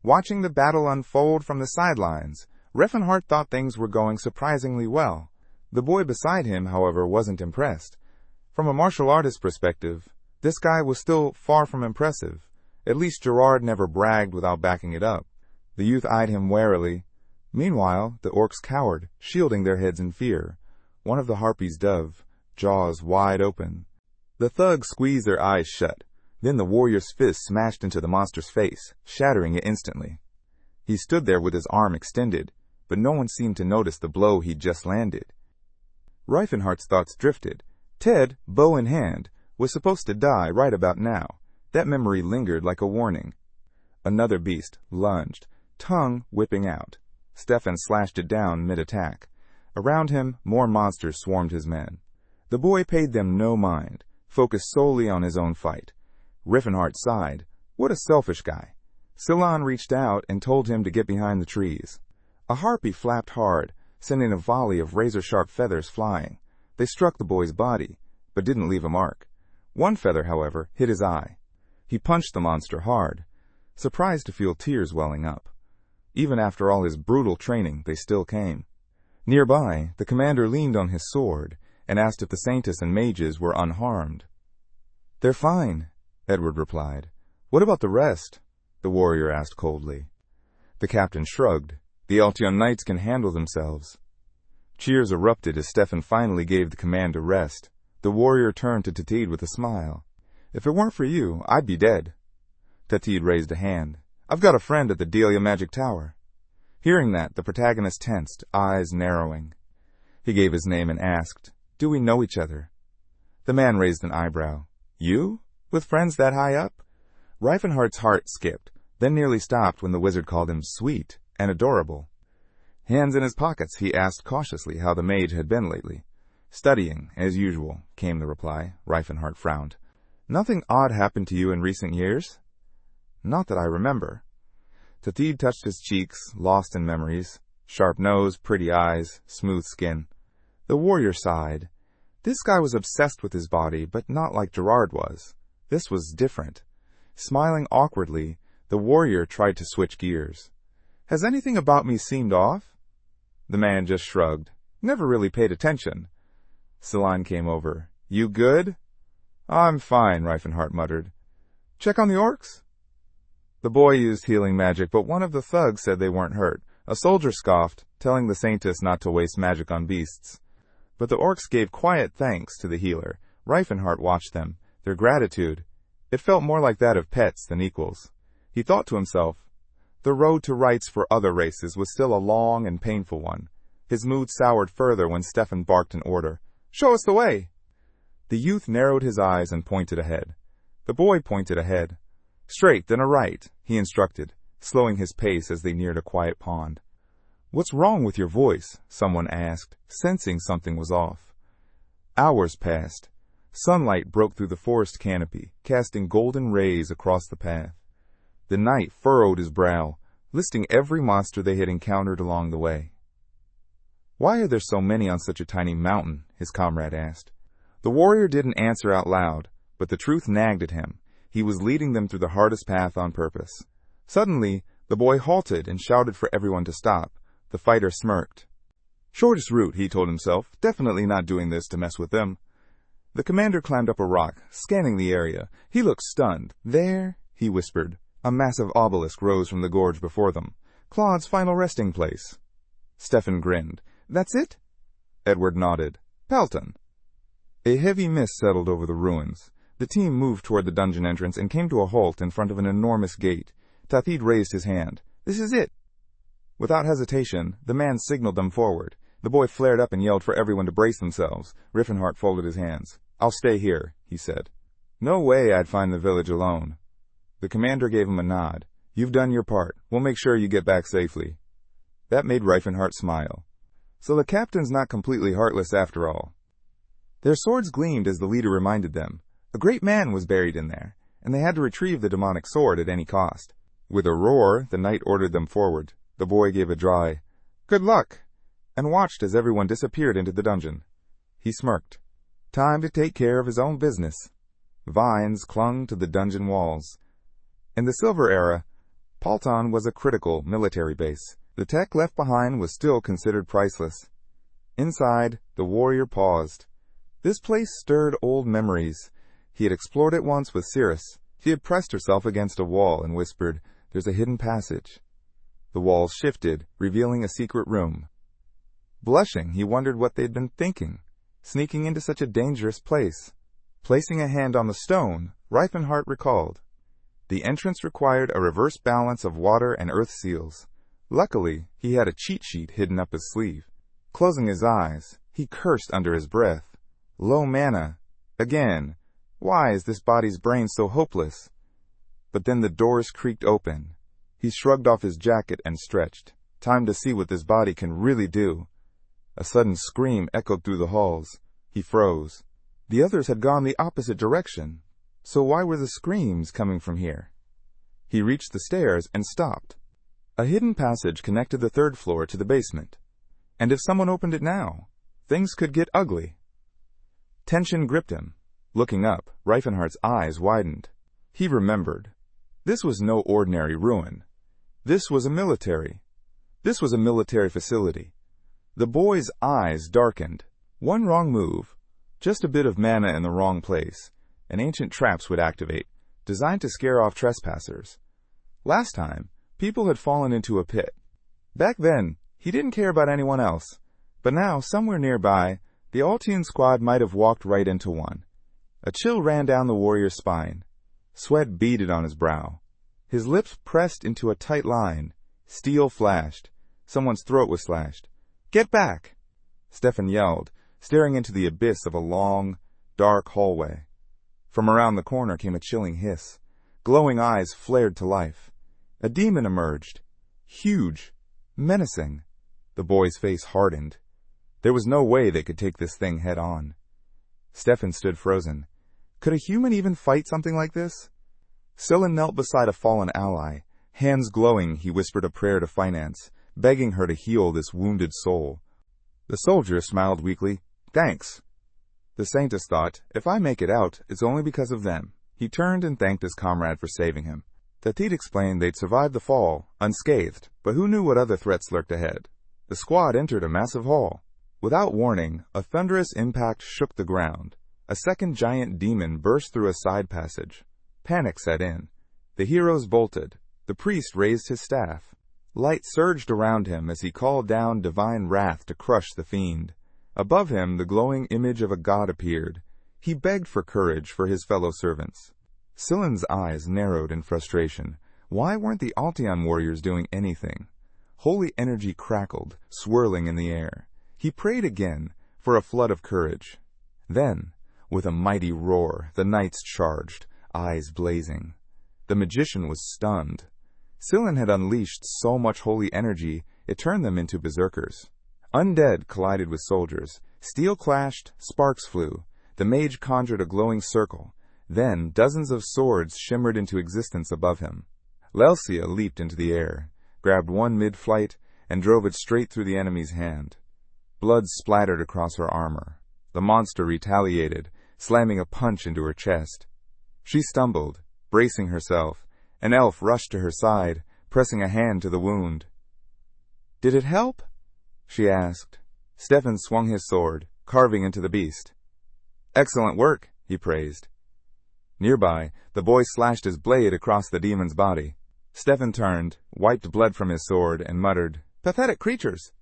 Watching the battle unfold from the sidelines, Riefenhardt thought things were going surprisingly well. The boy beside him, however, wasn't impressed. From a martial artist's perspective, this guy was still far from impressive. At least Gerard never bragged without backing it up. The youth eyed him warily. Meanwhile, the orcs cowered, shielding their heads in fear. One of the harpies dove, jaws wide open. The thugs squeezed their eyes shut. Then the warrior's fist smashed into the monster's face, shattering it instantly. He stood there with his arm extended, but no one seemed to notice the blow he'd just landed. Reifenhardt's thoughts drifted. Ted, bow in hand, was supposed to die right about now. That memory lingered like a warning. Another beast lunged, tongue whipping out. Stefan slashed it down mid-attack. Around him, more monsters swarmed his men. The boy paid them no mind, focused solely on his own fight. Riefenhardt sighed. What a selfish guy. Scylla reached out and told him to get behind the trees. A harpy flapped hard, sending a volley of razor-sharp feathers flying. They struck the boy's body, but didn't leave a mark. One feather, however, hit his eye. He punched the monster hard, surprised to feel tears welling up. Even after all his brutal training, they still came. Nearby, the commander leaned on his sword and asked if the Saintess and mages were unharmed. "They're fine," Edward replied. "What about the rest?" the warrior asked coldly. The captain shrugged. "The Altion knights can handle themselves." Cheers erupted as Stefan finally gave the command to rest. The warrior turned to Tatid with a smile. "If it weren't for you, I'd be dead." Tatid raised a hand. "I've got a friend at the Delia Magic Tower." Hearing that, the protagonist tensed, eyes narrowing. He gave his name and asked, "Do we know each other?" The man raised an eyebrow. "You? With friends that high up?" Reifenhardt's heart skipped, then nearly stopped when the wizard called him sweet and adorable. Hands in his pockets, he asked cautiously how the mage had been lately. Studying, as usual, came the reply. Reifenhart frowned. Nothing odd happened to you in recent years? Not that I remember. Tathid touched his cheeks, lost in memories. Sharp nose, pretty eyes, smooth skin. The warrior sighed. This guy was obsessed with his body, but not like Gerard was. This was different. Smiling awkwardly, the warrior tried to switch gears. Has anything about me seemed off? The man just shrugged. Never really paid attention. Celine came over. You good? I'm fine, Reifenhart muttered. Check on the orcs? The boy used healing magic, but one of the thugs said they weren't hurt. A soldier scoffed, telling the saintess not to waste magic on beasts. But the orcs gave quiet thanks to the healer. Reifenhart watched them. Their gratitude. It felt more like that of pets than equals. He thought to himself, the road to rights for other races was still a long and painful one. His mood soured further when Stefan barked an order. Show us the way! The youth narrowed his eyes and pointed ahead. The boy pointed ahead. Straight, then a right, he instructed, slowing his pace as they neared a quiet pond. What's wrong with your voice? Someone asked, sensing something was off. Hours passed. Sunlight broke through the forest canopy, casting golden rays across the path. The knight furrowed his brow, listing every monster they had encountered along the way. Why are there so many on such a tiny mountain? His comrade asked. The warrior didn't answer out loud, but the truth nagged at him. He was leading them through the hardest path on purpose. Suddenly, the boy halted and shouted for everyone to stop. The fighter smirked. Shortest route, he told himself, definitely not doing this to mess with them. The commander climbed up a rock, scanning the area. He looked stunned. There, he whispered. A massive obelisk rose from the gorge before them. Claude's final resting place. Stefan grinned. That's it? Edward nodded. Pelton. A heavy mist settled over the ruins. The team moved toward the dungeon entrance and came to a halt in front of an enormous gate. Tathid raised his hand. This is it. Without hesitation, the man signaled them forward. The boy flared up and yelled for everyone to brace themselves. Reifenhart folded his hands. I'll stay here, he said. No way I'd find the village alone. The commander gave him a nod. You've done your part. We'll make sure you get back safely. That made Reifenhart smile. So the captain's not completely heartless after all. Their swords gleamed as the leader reminded them. A great man was buried in there, and they had to retrieve the demonic sword at any cost. With a roar, the knight ordered them forward. The boy gave a dry, good luck, and watched as everyone disappeared into the dungeon. He smirked. Time to take care of his own business. Vines clung to the dungeon walls. In the Silver Era, Palton was a critical military base. The tech left behind was still considered priceless. Inside, the warrior paused. This place stirred old memories. He had explored it once with Cirrus. She had pressed herself against a wall and whispered, There's a hidden passage. The walls shifted, revealing a secret room. Blushing, he wondered what they'd been thinking, sneaking into such a dangerous place. Placing a hand on the stone, Reifenhart recalled. The entrance required a reverse balance of water and earth seals. Luckily, he had a cheat sheet hidden up his sleeve. Closing his eyes, he cursed under his breath. Low mana. Again. Why is this body's brain so hopeless? But then the doors creaked open. He shrugged off his jacket and stretched. Time to see what this body can really do. A sudden scream echoed through the halls. He froze. The others had gone the opposite direction. So why were the screams coming from here? He reached the stairs and stopped. A hidden passage connected the third floor to the basement. And if someone opened it now, things could get ugly. Tension gripped him. Looking up, Reifenhart's eyes widened. He remembered. This was no ordinary ruin. This was a military facility. The boy's eyes darkened. One wrong move, just a bit of mana in the wrong place, and ancient traps would activate, designed to scare off trespassers. Last time, people had fallen into a pit. Back then, he didn't care about anyone else, but now, somewhere nearby, the Altian squad might have walked right into one. A chill ran down the warrior's spine. Sweat beaded on his brow. His lips pressed into a tight line. Steel flashed. Someone's throat was slashed. Get back! Stefan yelled, staring into the abyss of a long, dark hallway. From around the corner came a chilling hiss. Glowing eyes flared to life. A demon emerged. Huge. Menacing. The boy's face hardened. There was no way they could take this thing head on. Stefan stood frozen. Could a human even fight something like this? Scylla knelt beside a fallen ally. Hands glowing, he whispered a prayer to Finance, begging her to heal this wounded soul. The soldier smiled weakly. Thanks. The Saintess thought, if I make it out, it's only because of them. He turned and thanked his comrade for saving him. Tatit explained they'd survived the fall, unscathed, but who knew what other threats lurked ahead? The squad entered a massive hall. Without warning, a thunderous impact shook the ground. A second giant demon burst through a side passage. Panic set in. The heroes bolted. The priest raised his staff. Light surged around him as he called down divine wrath to crush the fiend. Above him, the glowing image of a god appeared. He begged for courage for his fellow servants. Scylla's eyes narrowed in frustration. Why weren't the Alteon warriors doing anything? Holy energy crackled, swirling in the air. He prayed again for a flood of courage. Then, with a mighty roar, the knights charged, eyes blazing. The magician was stunned. Scylla had unleashed so much holy energy, it turned them into berserkers. Undead collided with soldiers. Steel clashed, sparks flew. The mage conjured a glowing circle. Then dozens of swords shimmered into existence above him. Lelsia leaped into the air, grabbed one mid-flight, and drove it straight through the enemy's hand. Blood splattered across her armor. The monster retaliated, slamming a punch into her chest. She stumbled, bracing herself. An elf rushed to her side, pressing a hand to the wound. "Did it help?" she asked. Stefan swung his sword, carving into the beast. "Excellent work," he praised. Nearby, the boy slashed his blade across the demon's body. Stefan turned, wiped blood from his sword, and muttered, "Pathetic creatures."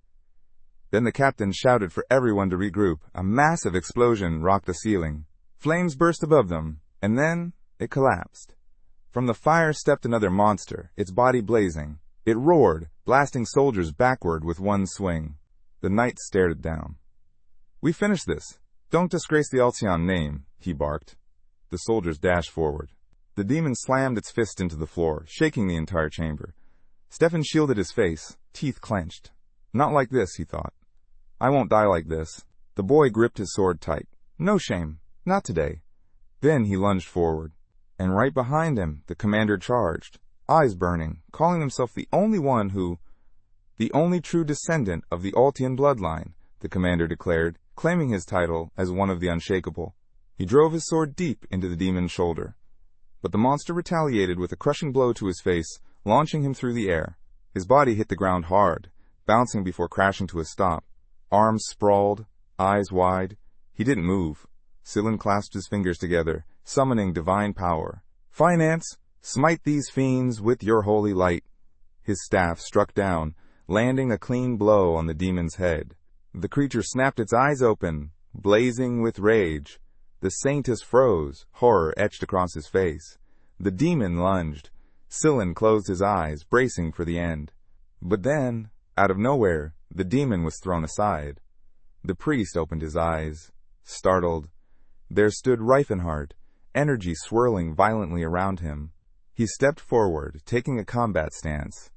Then the captain shouted for everyone to regroup. A massive explosion rocked the ceiling. Flames burst above them, and then it collapsed. From the fire stepped another monster, its body blazing. It roared, blasting soldiers backward with one swing. The knight stared it down. "We finished this. Don't disgrace the Alteon name," he barked. The soldiers dashed forward. The demon slammed its fist into the floor, shaking the entire chamber. Stefan shielded his face, teeth clenched. Not like this, he thought. I won't die like this. The boy gripped his sword tight. No shame. Not today. Then he lunged forward. And right behind him, the commander charged, eyes burning, calling himself the only true descendant of the Alteon bloodline, the commander declared, claiming his title as one of the unshakable. He drove his sword deep into the demon's shoulder. But the monster retaliated with a crushing blow to his face, launching him through the air. His body hit the ground hard, bouncing before crashing to a stop. Arms sprawled, eyes wide. He didn't move. Scylla clasped his fingers together, summoning divine power. "Finance, smite these fiends with your holy light." His staff struck down, landing a clean blow on the demon's head. The creature snapped its eyes open, blazing with rage. The Saintess froze, horror etched across his face. The demon lunged. Scylla closed his eyes, bracing for the end. But then, out of nowhere, the demon was thrown aside. The priest opened his eyes, startled. There stood Reifenhardt, energy swirling violently around him. He stepped forward, taking a combat stance.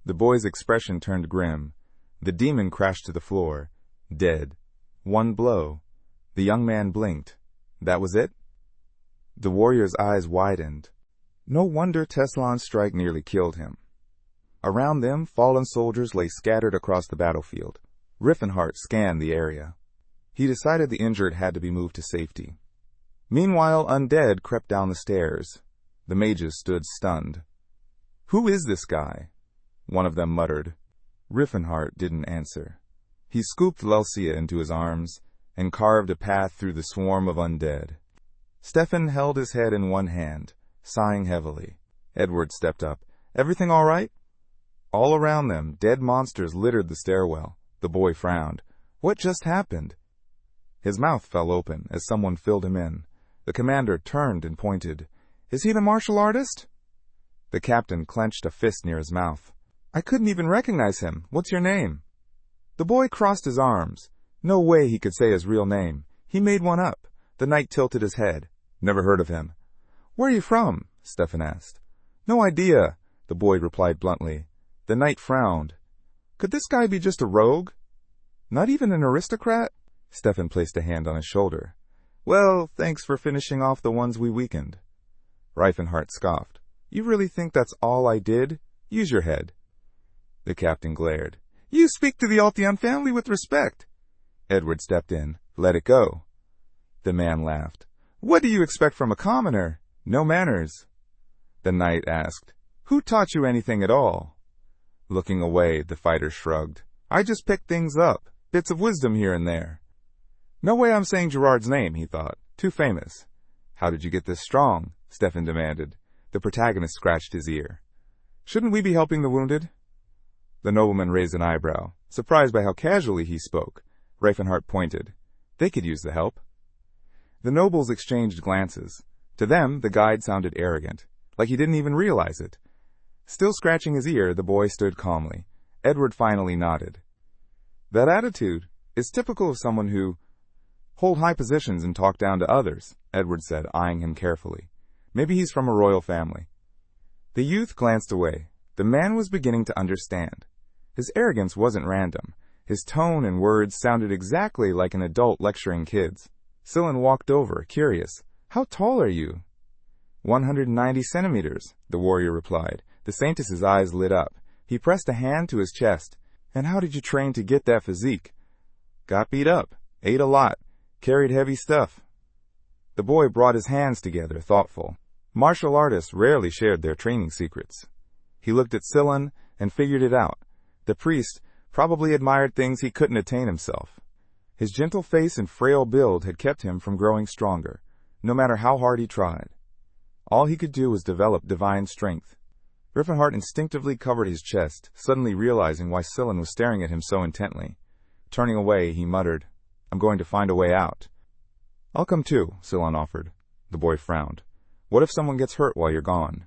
The boy's expression turned grim. The demon crashed to the floor, dead. One blow. The young man blinked. That was it? The warrior's eyes widened. No wonder Teslan's strike nearly killed him. Around them, fallen soldiers lay scattered across the battlefield. Riefenhardt scanned the area. He decided the injured had to be moved to safety. Meanwhile, undead crept down the stairs. The mages stood stunned. "Who is this guy?" one of them muttered. Riefenhardt didn't answer. He scooped Lelsia into his arms and carved a path through the swarm of undead. Stefan held his head in one hand, sighing heavily. Edward stepped up. "Everything all right?" All around them, dead monsters littered the stairwell. The boy frowned. What just happened? His mouth fell open as someone filled him in. The commander turned and pointed. "Is he the martial artist?" The captain clenched a fist near his mouth. "I couldn't even recognize him. What's your name?" The boy crossed his arms. No way he could say his real name. He made one up. The knight tilted his head. "Never heard of him." "Where are you from?" Stefan asked. "No idea," the boy replied bluntly. The knight frowned. "Could this guy be just a rogue?" Not even an aristocrat? Stefan placed a hand on his shoulder. Well, thanks for finishing off the ones we weakened. Reifenhart scoffed. You really think that's all I did? Use your head. The captain glared. You speak to the Altion family with respect. Edward stepped in. Let it go. The man laughed. What do you expect from a commoner? No manners. The knight asked, Who taught you anything at all? Looking away, the fighter shrugged. I just picked things up, bits of wisdom here and there. No way I'm saying Gerard's name, he thought. Too famous. How did you get this strong? Stefan demanded. The protagonist scratched his ear. Shouldn't we be helping the wounded? The nobleman raised an eyebrow, surprised by how casually he spoke. Reifenhart pointed. They could use the help. The nobles exchanged glances. To them, the guide sounded arrogant, like he didn't even realize it. Still scratching his ear, the boy stood calmly. Edward finally nodded. That attitude is typical of someone who hold high positions and talk down to others, Edward said, eyeing him carefully. Maybe he's from a royal family. The youth glanced away. The man was beginning to understand. His arrogance wasn't random. His tone and words sounded exactly like an adult lecturing kids. Sillin walked over, curious. How tall are you? 190 centimeters, the warrior replied. The Saintess's eyes lit up. He pressed a hand to his chest. And how did you train to get that physique? Got beat up, ate a lot, carried heavy stuff. The boy brought his hands together, thoughtful. Martial artists rarely shared their training secrets. He looked at Sillin and figured it out. The priest probably admired things he couldn't attain himself. His gentle face and frail build had kept him from growing stronger, no matter how hard he tried. All he could do was develop divine strength. Reifenhart instinctively covered his chest, suddenly realizing why Sillin was staring at him so intently. Turning away, he muttered, I'm going to find a way out. I'll come too, Sillin offered. The boy frowned. What if someone gets hurt while you're gone?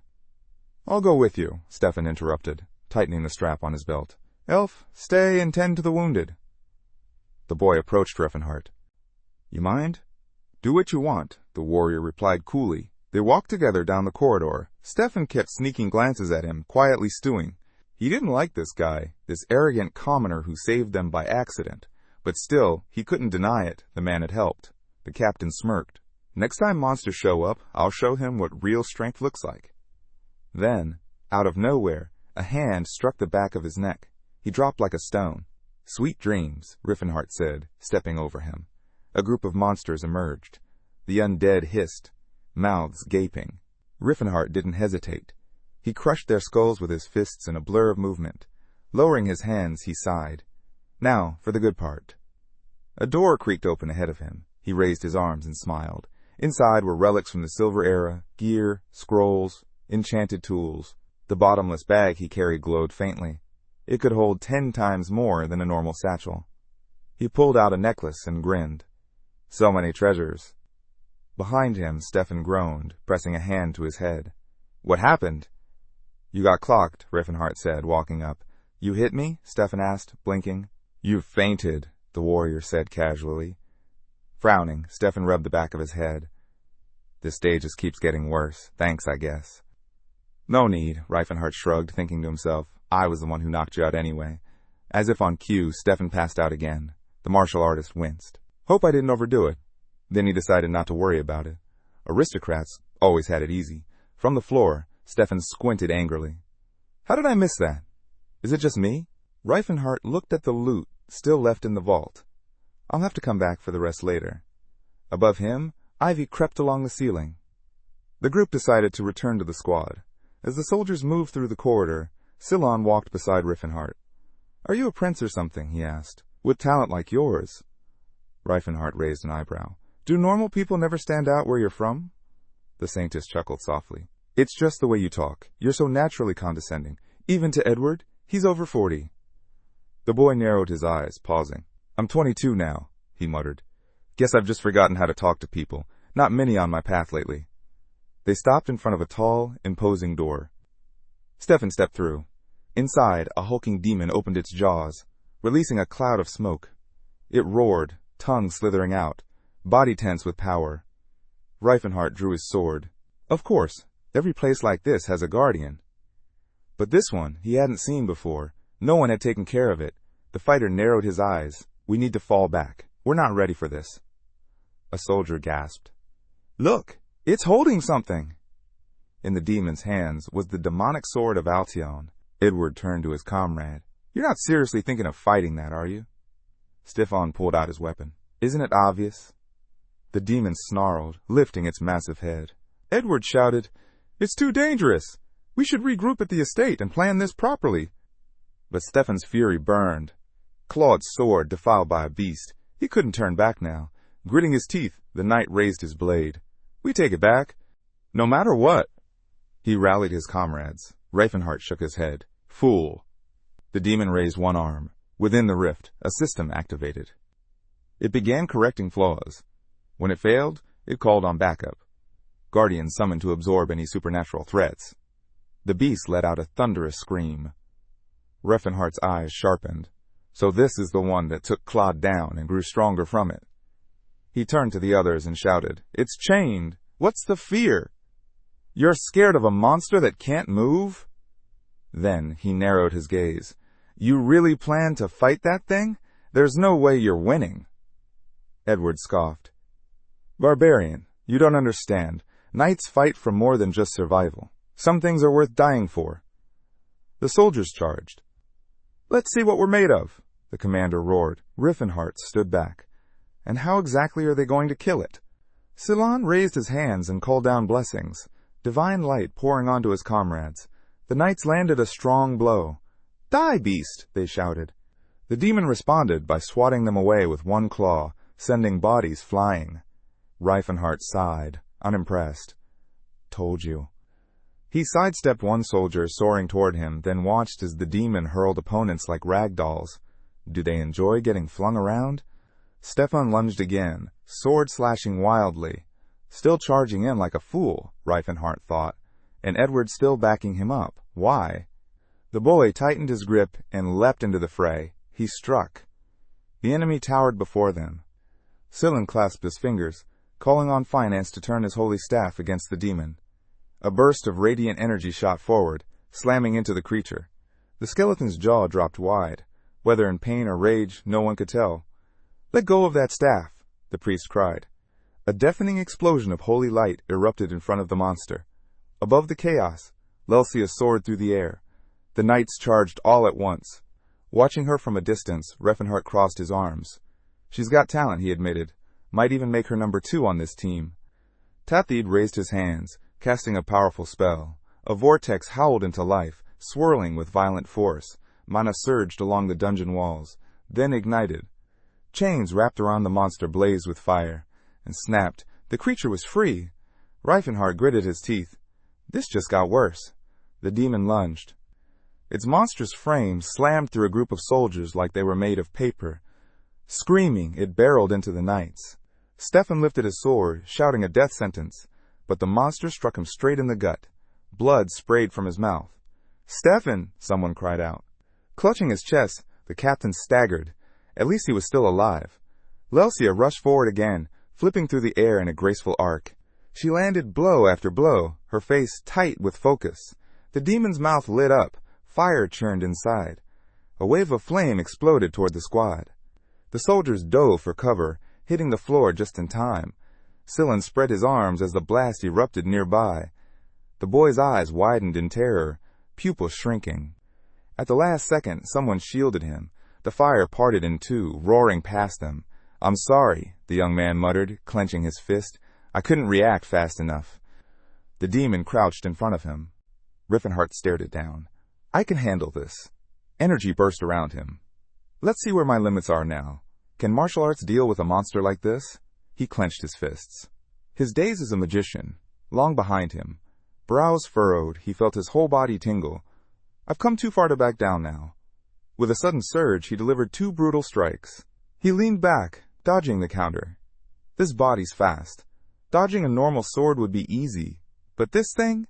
I'll go with you, Stefan interrupted, tightening the strap on his belt. Elf, stay and tend to the wounded. The boy approached Reifenhart. You mind? Do what you want, the warrior replied coolly. They walked together down the corridor. Stefan kept sneaking glances at him, quietly stewing. He didn't like this guy, this arrogant commoner who saved them by accident. But still, he couldn't deny it. The man had helped. The captain smirked. Next time monsters show up, I'll show him what real strength looks like. Then, out of nowhere, a hand struck the back of his neck. He dropped like a stone. Sweet dreams, Reifenhart said, stepping over him. A group of monsters emerged. The undead hissed, mouths gaping. Reifenhart didn't hesitate. He crushed their skulls with his fists in a blur of movement. Lowering his hands, he sighed. Now, for the good part. A door creaked open ahead of him. He raised his arms and smiled. Inside were relics from the Silver Era, gear, scrolls, enchanted tools. The bottomless bag he carried glowed faintly. It could hold 10 times more than a normal satchel. He pulled out a necklace and grinned. So many treasures. Behind him, Stefan groaned, pressing a hand to his head. What happened? You got clocked, Reifenhart said, walking up. You hit me? Stefan asked, blinking. You've fainted, the warrior said casually. Frowning, Stefan rubbed the back of his head. This day just keeps getting worse. Thanks, I guess. No need, Reifenhart shrugged, thinking to himself. I was the one who knocked you out anyway. As if on cue, Stefan passed out again. The martial artist winced. Hope I didn't overdo it. Then he decided not to worry about it. Aristocrats always had it easy. From the floor, Stefan squinted angrily. How did I miss that? Is it just me? Reifenhart looked at the loot still left in the vault. I'll have to come back for the rest later. Above him, ivy crept along the ceiling. The group decided to return to the squad. As the soldiers moved through the corridor, Sillon walked beside Reifenhart. Are you a prince or something? He asked. With talent like yours. Reifenhart raised an eyebrow. Do normal people never stand out where you're from? The Saintess chuckled softly. It's just the way you talk. You're so naturally condescending. Even to Edward, he's over 40. The boy narrowed his eyes, pausing. I'm 22 now, he muttered. Guess I've just forgotten how to talk to people. Not many on my path lately. They stopped in front of a tall, imposing door. Stefan stepped through. Inside, a hulking demon opened its jaws, releasing a cloud of smoke. It roared, tongue slithering out, body tense with power. Reifenhart drew his sword. Of course, every place like this has a guardian. But this one he hadn't seen before. No one had taken care of it. The fighter narrowed his eyes. We need to fall back. We're not ready for this. A soldier gasped. Look, it's holding something. In the demon's hands was the demonic sword of Altion. Edward turned to his comrade. You're not seriously thinking of fighting that, are you? Stefan pulled out his weapon. Isn't it obvious? The demon snarled, lifting its massive head. Edward shouted, It's too dangerous. We should regroup at the estate and plan this properly. But Stefan's fury burned. Claude's sword defiled by a beast. He couldn't turn back now. Gritting his teeth, the knight raised his blade. We take it back. No matter what. He rallied his comrades. Reifenhart shook his head. Fool. The demon raised one arm. Within the rift, a system activated. It began correcting flaws. When it failed, it called on backup. Guardians summoned to absorb any supernatural threats. The beast let out a thunderous scream. Reifenhart's eyes sharpened. So this is the one that took Claude down and grew stronger from it. He turned to the others and shouted, It's chained. What's the fear? You're scared of a monster that can't move? Then he narrowed his gaze. You really plan to fight that thing? There's no way you're winning. Edward scoffed. Barbarian, you don't understand. Knights fight for more than just survival. Some things are worth dying for. The soldiers charged. Let's see what we're made of, the commander roared. Reifenhart stood back. And how exactly are they going to kill it? Silan raised his hands and called down blessings, divine light pouring onto his comrades. The knights landed a strong blow. Die, beast, they shouted. The demon responded by swatting them away with one claw, sending bodies flying. Reifenhart sighed, unimpressed. Told you. He sidestepped one soldier soaring toward him, then watched as the demon hurled opponents like rag dolls. Do they enjoy getting flung around? Stefan lunged again, sword slashing wildly. Still charging in like a fool, Reifenhart thought, and Edward still backing him up. Why? The boy tightened his grip and leapt into the fray. He struck. The enemy towered before them. Silan clasped his fingers, calling on finance to turn his holy staff against the demon. A burst of radiant energy shot forward, slamming into the creature. The skeleton's jaw dropped wide. Whether in pain or rage, no one could tell. Let go of that staff, the priest cried. A deafening explosion of holy light erupted in front of the monster. Above the chaos, Lelsia soared through the air. The knights charged all at once. Watching her from a distance, Reifenhart crossed his arms. She's got talent, he admitted. Might even make her number 2 on this team. Tathid raised his hands, casting a powerful spell. A vortex howled into life, swirling with violent force. Mana surged along the dungeon walls, then ignited. Chains wrapped around the monster blazed with fire, and snapped. The creature was free. Reifenhart gritted his teeth. This just got worse. The demon lunged. Its monstrous frame slammed through a group of soldiers like they were made of paper. Screaming, it barreled into the knights. Stefan lifted his sword, shouting a death sentence, but the monster struck him straight in the gut. Blood sprayed from his mouth. Stefan! Someone cried out. Clutching his chest, the captain staggered. At least he was still alive. Lelsia rushed forward again, flipping through the air in a graceful arc. She landed blow after blow, her face tight with focus. The demon's mouth lit up. Fire churned inside. A wave of flame exploded toward the squad. The soldiers dove for cover, hitting the floor just in time. Silan spread his arms as the blast erupted nearby. The boy's eyes widened in terror, pupils shrinking. At the last second, someone shielded him. The fire parted in two, roaring past them. I'm sorry, the young man muttered, clenching his fist. I couldn't react fast enough. The demon crouched in front of him. Reifenhart stared it down. I can handle this. Energy burst around him. Let's see where my limits are now. Can martial arts deal with a monster like this? He clenched his fists. His days as a magician, long behind him. Brows furrowed, he felt his whole body tingle. I've come too far to back down now. With a sudden surge, he delivered 2 brutal strikes. He leaned back, dodging the counter. This body's fast. Dodging a normal sword would be easy. But this thing?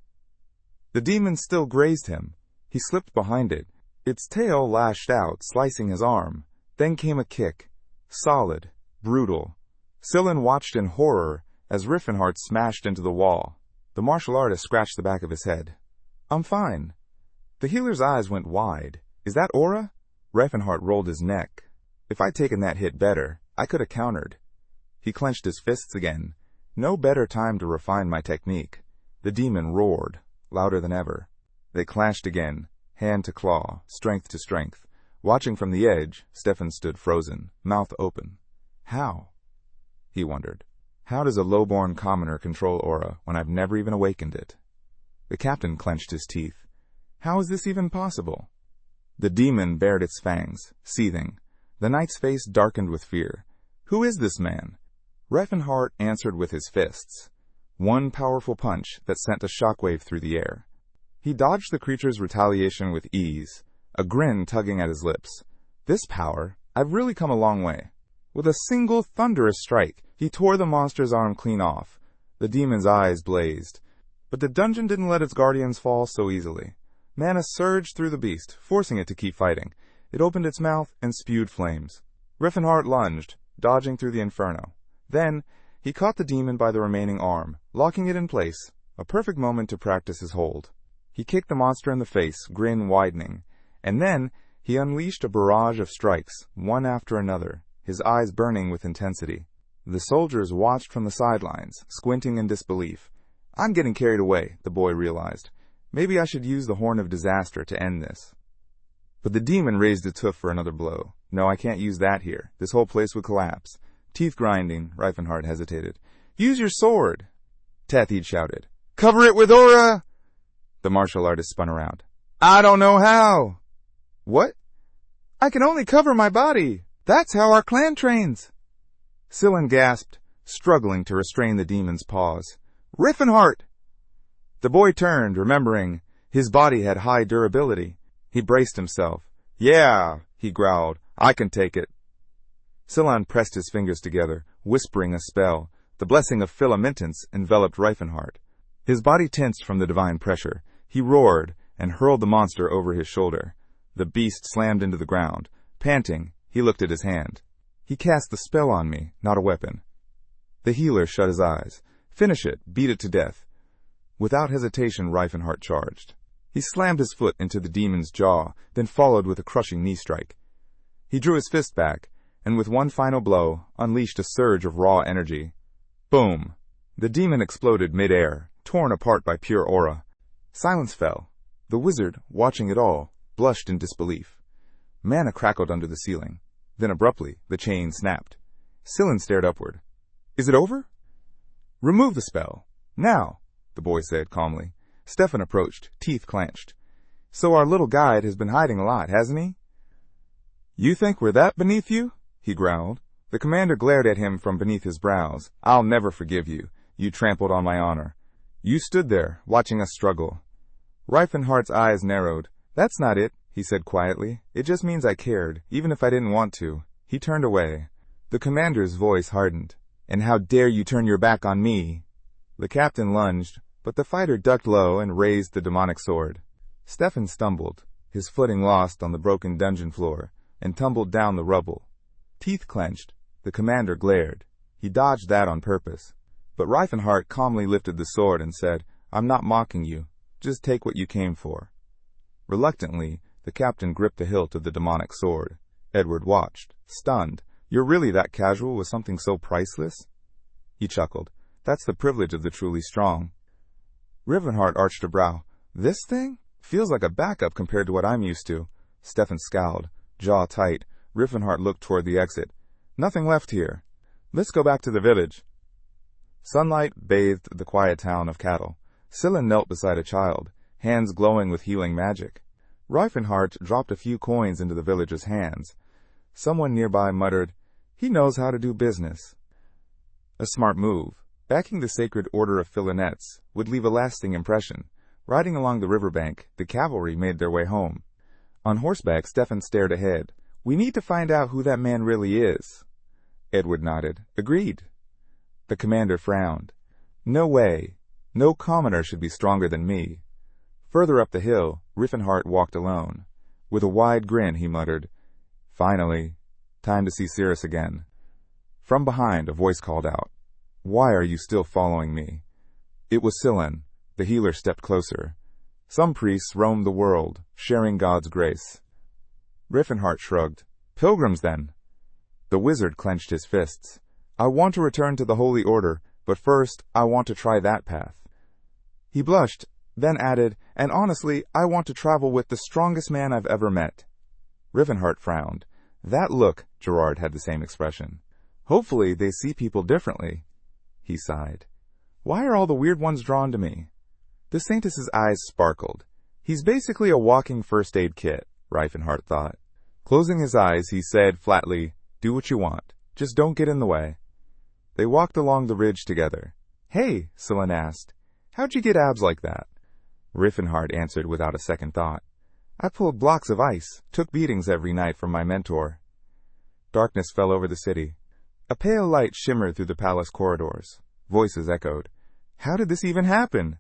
The demon still grazed him. He slipped behind it. Its tail lashed out, slicing his arm. Then came a kick. Solid. Brutal. Silan watched in horror as Reifenhart smashed into the wall. The martial artist scratched the back of his head. I'm fine. The healer's eyes went wide. Is that aura? Reifenhart rolled his neck. If I'd taken that hit better, I could have countered. He clenched his fists again. No better time to refine my technique. The demon roared, louder than ever. They clashed again, hand to claw, strength to strength. Watching from the edge, Stefan stood frozen, mouth open. How? He wondered. How does a low-born commoner control aura when I've never even awakened it? The captain clenched his teeth. How is this even possible? The demon bared its fangs, seething. The knight's face darkened with fear. Who is this man? Reifenhart answered with his fists. One powerful punch that sent a shockwave through the air. He dodged the creature's retaliation with ease, a grin tugging at his lips. This power, I've really come a long way. With a single thunderous strike, he tore the monster's arm clean off. The demon's eyes blazed. But the dungeon didn't let its guardians fall so easily. Mana surged through the beast, forcing it to keep fighting. It opened its mouth and spewed flames. Riefenhart lunged, dodging through the inferno. Then, he caught the demon by the remaining arm, locking it in place, a perfect moment to practice his hold. He kicked the monster in the face, grin widening, and then he unleashed a barrage of strikes, one after another, his eyes burning with intensity. The soldiers watched from the sidelines, squinting in disbelief. I'm getting carried away, the boy realized. Maybe I should use the Horn of Disaster to end this. But the demon raised its hoof for another blow. No, I can't use that here. This whole place would collapse. Teeth grinding, Reifenhart hesitated. Use your sword! Tathid shouted. Cover it with aura! The martial artist spun around. I don't know how! What? I can only cover my body! That's how our clan trains! Scylla gasped, struggling to restrain the demon's paws. Reifenhart! The boy turned, remembering. His body had high durability. He braced himself. Yeah, he growled. I can take it. Scylla pressed his fingers together, whispering a spell. The blessing of filamentance enveloped Reifenhart. His body tensed from the divine pressure. He roared and hurled the monster over his shoulder. The beast slammed into the ground. Panting, he looked at his hand. He cast the spell on me, not a weapon. The healer shut his eyes. Finish it, beat it to death. Without hesitation, Reifenhart charged. He slammed his foot into the demon's jaw, then followed with a crushing knee strike. He drew his fist back, and with one final blow, unleashed a surge of raw energy. Boom! The demon exploded mid-air, torn apart by pure aura. Silence fell. The wizard, watching it all, blushed in disbelief. Mana crackled under the ceiling. Then abruptly, the chain snapped. Scylla stared upward. Is it over? Remove the spell. Now, the boy said calmly. Stefan approached, teeth clenched. So our little guide has been hiding a lot, hasn't he? You think we're that beneath you? He growled. The commander glared at him from beneath his brows. I'll never forgive you. You trampled on my honor. You stood there, watching us struggle. Reifenhart's eyes narrowed. That's not it, he said quietly. It just means I cared, even if I didn't want to. He turned away. The commander's voice hardened. And how dare you turn your back on me? The captain lunged, but the fighter ducked low and raised the demonic sword. Stefan stumbled, his footing lost on the broken dungeon floor, and tumbled down the rubble. Teeth clenched. The commander glared. He dodged that on purpose. But Reifenhart calmly lifted the sword and said, I'm not mocking you. Just take what you came for. Reluctantly, the captain gripped the hilt of the demonic sword. Edward watched, stunned. You're really that casual with something so priceless? He chuckled. That's the privilege of the truly strong. Reifenhart arched a brow. This thing? Feels like a backup compared to what I'm used to. Stefan scowled, jaw tight. Reifenhart looked toward the exit. Nothing left here. Let's go back to the village. Sunlight bathed the quiet town of cattle. Scylla knelt beside a child, hands glowing with healing magic. Reifenhart dropped a few coins into the villager's hands. Someone nearby muttered, He knows how to do business. A smart move. Backing the sacred order of Philonettes would leave a lasting impression. Riding along the riverbank, the cavalry made their way home. On horseback, Stefan stared ahead. We need to find out who that man really is. Edward nodded. Agreed. The commander frowned. No way. No commoner should be stronger than me. Further up the hill, Reifenhart walked alone. With a wide grin, he muttered, Finally, time to see Cirrus again. From behind, a voice called out, Why are you still following me? It was Scylla. The healer stepped closer. Some priests roamed the world, sharing God's grace. Reifenhart shrugged. Pilgrims, then. The wizard clenched his fists. I want to return to the Holy Order, but first, I want to try that path. He blushed, then added, and honestly, I want to travel with the strongest man I've ever met. Rivenheart frowned. That look, Gerard had the same expression. Hopefully they see people differently. He sighed. Why are all the weird ones drawn to me? The Saintess's eyes sparkled. He's basically a walking first aid kit, Rivenheart thought. Closing his eyes, he said flatly, do what you want. Just don't get in the way. They walked along the ridge together. Hey, Scylla asked, how'd you get abs like that? Rivenheart answered without a second thought. I pulled blocks of ice, took beatings every night from my mentor. Darkness fell over the city. A pale light shimmered through the palace corridors. Voices echoed. How did this even happen?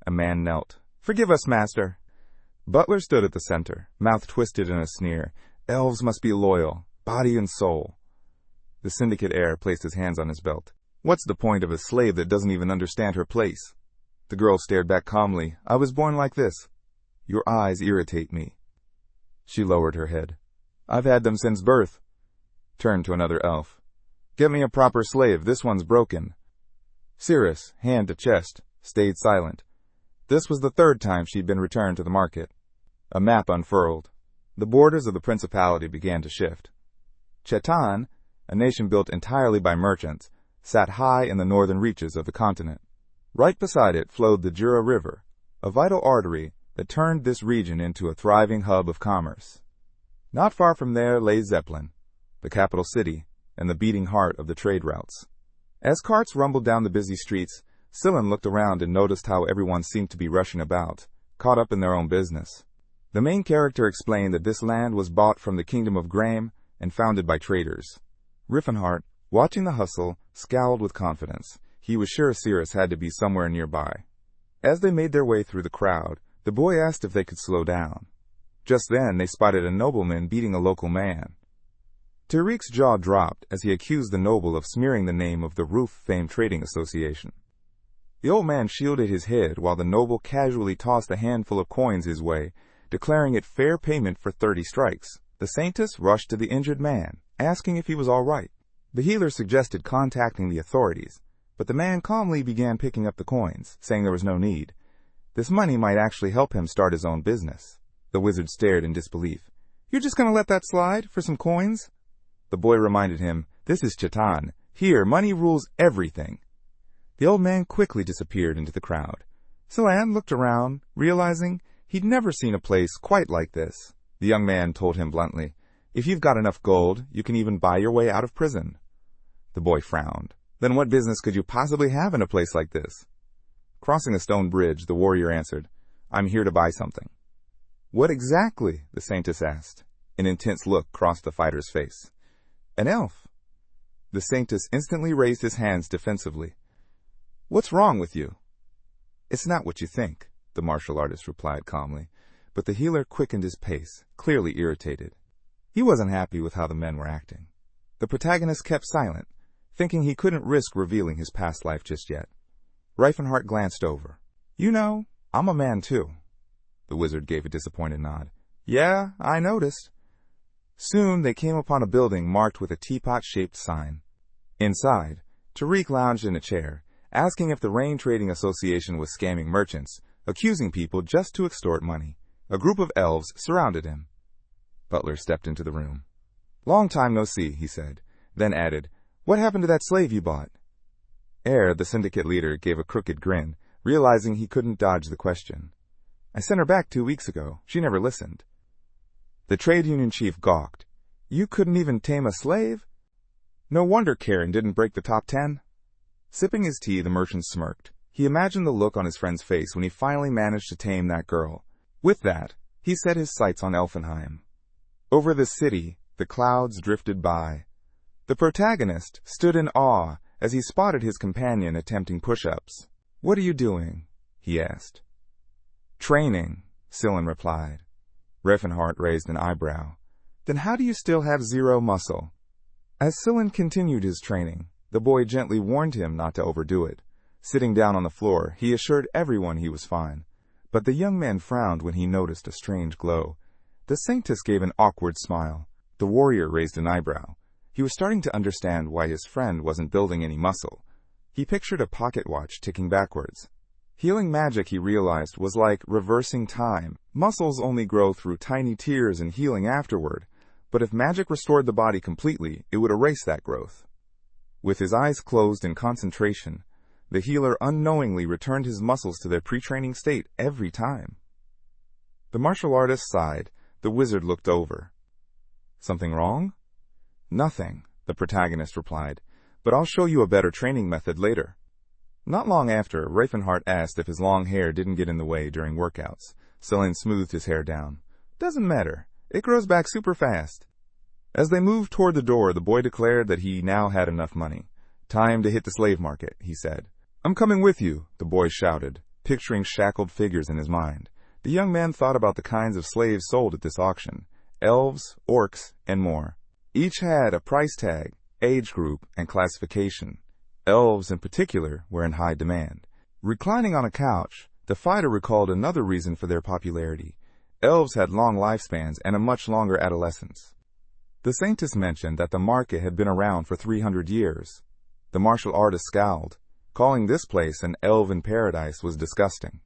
A man knelt. Forgive us, master. Butler stood at the center, mouth twisted in a sneer. Elves must be loyal, body and soul. The syndicate heir placed his hands on his belt. What's the point of a slave that doesn't even understand her place? The girl stared back calmly. I was born like this. Your eyes irritate me. She lowered her head. I've had them since birth. Turned to another elf. Get me a proper slave. This one's broken. Cirrus, hand to chest, stayed silent. This was the third time she'd been returned to the market. A map unfurled. The borders of the principality began to shift. Chetan, a nation built entirely by merchants, sat high in the northern reaches of the continent. Right beside it flowed the Jura River, a vital artery that turned this region into a thriving hub of commerce. Not far from there lay Zeppelin, the capital city, and the beating heart of the trade routes. As carts rumbled down the busy streets, Scylla looked around and noticed how everyone seemed to be rushing about, caught up in their own business. The main character explained that this land was bought from the Kingdom of Graham and founded by traders. Rivenheart, watching the hustle, scowled with confidence. He was sure Cirrus had to be somewhere nearby. As they made their way through the crowd, the boy asked if they could slow down. Just then, they spotted a nobleman beating a local man. Tariq's jaw dropped as he accused the noble of smearing the name of the roof-famed trading association. The old man shielded his head while the noble casually tossed a handful of coins his way, declaring it fair payment for 30 strikes. The Saintess rushed to the injured man, asking if he was all right. The healer suggested contacting the authorities, but the man calmly began picking up the coins, saying there was no need. This money might actually help him start his own business. The wizard stared in disbelief. You're just going to let that slide for some coins? The boy reminded him, this is Chetan. Here, money rules everything. The old man quickly disappeared into the crowd. Scylla looked around, realizing he'd never seen a place quite like this. The young man told him bluntly, if you've got enough gold, you can even buy your way out of prison. The boy frowned. Then what business could you possibly have in a place like this? Crossing a stone bridge, the warrior answered, I'm here to buy something. What exactly? The Saintess asked. An intense look crossed the fighter's face. An elf. The Saintess instantly raised his hands defensively. What's wrong with you? It's not what you think, the martial artist replied calmly, but the healer quickened his pace, clearly irritated. He wasn't happy with how the men were acting. The protagonist kept silent, thinking he couldn't risk revealing his past life just yet. Rivenheart glanced over. You know, I'm a man too. The wizard gave a disappointed nod. Yeah, I noticed. Soon they came upon a building marked with a teapot-shaped sign. Inside, Tariq lounged in a chair, asking if the Rain Trading Association was scamming merchants, accusing people just to extort money. A group of elves surrounded him. Butler stepped into the room. Long time no see, he said, then added, What happened to that slave you bought? Eyre, the syndicate leader, gave a crooked grin, realizing he couldn't dodge the question. I sent her back 2 weeks ago. She never listened. The trade union chief gawked. You couldn't even tame a slave? No wonder Karen didn't break the top 10. Sipping his tea, the merchant smirked. He imagined the look on his friend's face when he finally managed to tame that girl. With that, he set his sights on Elfenheim. Over the city, the clouds drifted by. The protagonist stood in awe as he spotted his companion attempting push-ups. What are you doing? He asked. Training, Scylla replied. Rivenheart raised an eyebrow. Then how do you still have 0 muscle? As Scylla continued his training, the boy gently warned him not to overdo it. Sitting down on the floor, he assured everyone he was fine. But the young man frowned when he noticed a strange glow. The Saintess gave an awkward smile. The warrior raised an eyebrow. He was starting to understand why his friend wasn't building any muscle. He pictured a pocket watch ticking backwards. Healing magic, he realized, was like reversing time. Muscles only grow through tiny tears and healing afterward, but if magic restored the body completely, it would erase that growth. With his eyes closed in concentration, the healer unknowingly returned his muscles to their pre-training state every time. The martial artist sighed. The wizard looked over. "Something wrong?" "Nothing," the protagonist replied, "but I'll show you a better training method later." Not long after, Reifenhart asked if his long hair didn't get in the way during workouts. Celine smoothed his hair down. "Doesn't matter. It grows back super fast." As they moved toward the door, the boy declared that he now had enough money. "Time to hit the slave market," he said. "I'm coming with you," the boy shouted, picturing shackled figures in his mind. The young man thought about the kinds of slaves sold at this auction: elves, orcs, and more. Each had a price tag, age group, and classification. Elves, in particular, were in high demand. Reclining on a couch, the fighter recalled another reason for their popularity. Elves had long lifespans and a much longer adolescence. The saintess mentioned that the market had been around for 300 years. The martial artist scowled. Calling this place an elven paradise was disgusting.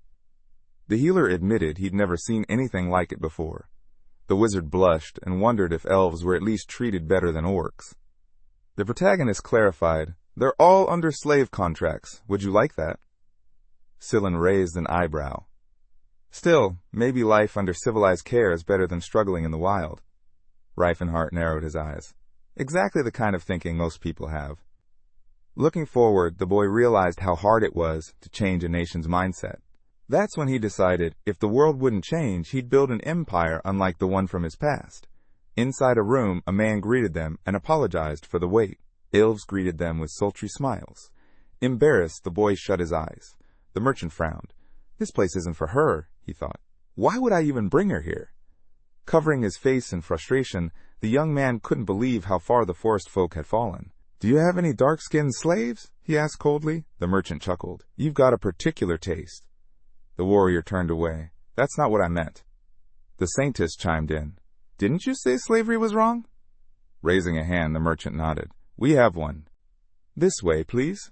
The healer admitted he'd never seen anything like it before. The wizard blushed and wondered if elves were at least treated better than orcs. The protagonist clarified, "They're all under slave contracts. Would you like that?" Celine raised an eyebrow. "Still, maybe life under civilized care is better than struggling in the wild." Reifenhart narrowed his eyes. Exactly the kind of thinking most people have. Looking forward, the boy realized how hard it was to change a nation's mindset. That's when he decided if the world wouldn't change, he'd build an empire unlike the one from his past. Inside a room, a man greeted them and apologized for the wait. Elves greeted them with sultry smiles. Embarrassed, the boy shut his eyes. The merchant frowned. "This place isn't for her," he thought. "Why would I even bring her here?" Covering his face in frustration, the young man couldn't believe how far the forest folk had fallen. "Do you have any dark-skinned slaves?" he asked coldly. The merchant chuckled. "You've got a particular taste." The warrior turned away. "That's not what I meant." The saintess chimed in. "Didn't you say slavery was wrong?" Raising a hand, the merchant nodded. "We have one." "This way, please."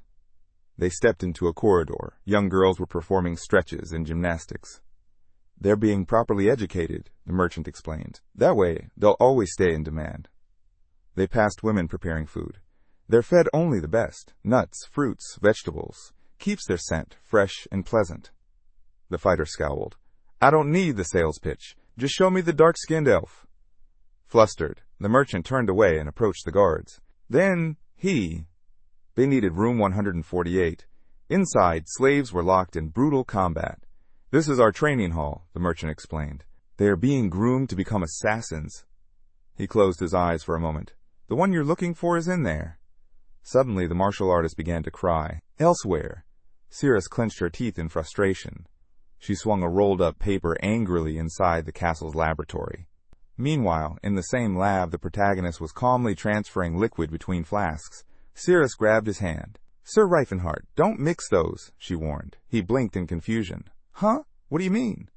They stepped into a corridor. Young girls were performing stretches and gymnastics. "They're being properly educated," the merchant explained. "That way, they'll always stay in demand." They passed women preparing food. "They're fed only the best: nuts, fruits, vegetables. Keeps their scent fresh and pleasant." The fighter scowled. "I don't need the sales pitch. Just show me the dark-skinned elf." Flustered, the merchant turned away and approached the guards. They needed room 148. Inside, slaves were locked in brutal combat. "This is our training hall," the merchant explained. "They are being groomed to become assassins." He closed his eyes for a moment. "The one you're looking for is in there." Suddenly, the martial artist began to cry. "Elsewhere." Cirrus clenched her teeth in frustration. She swung a rolled-up paper angrily inside the castle's laboratory. Meanwhile, in the same lab, the protagonist was calmly transferring liquid between flasks. Cirrus grabbed his hand. "Sir Reifenhart, don't mix those," she warned. He blinked in confusion. "Huh? What do you mean?"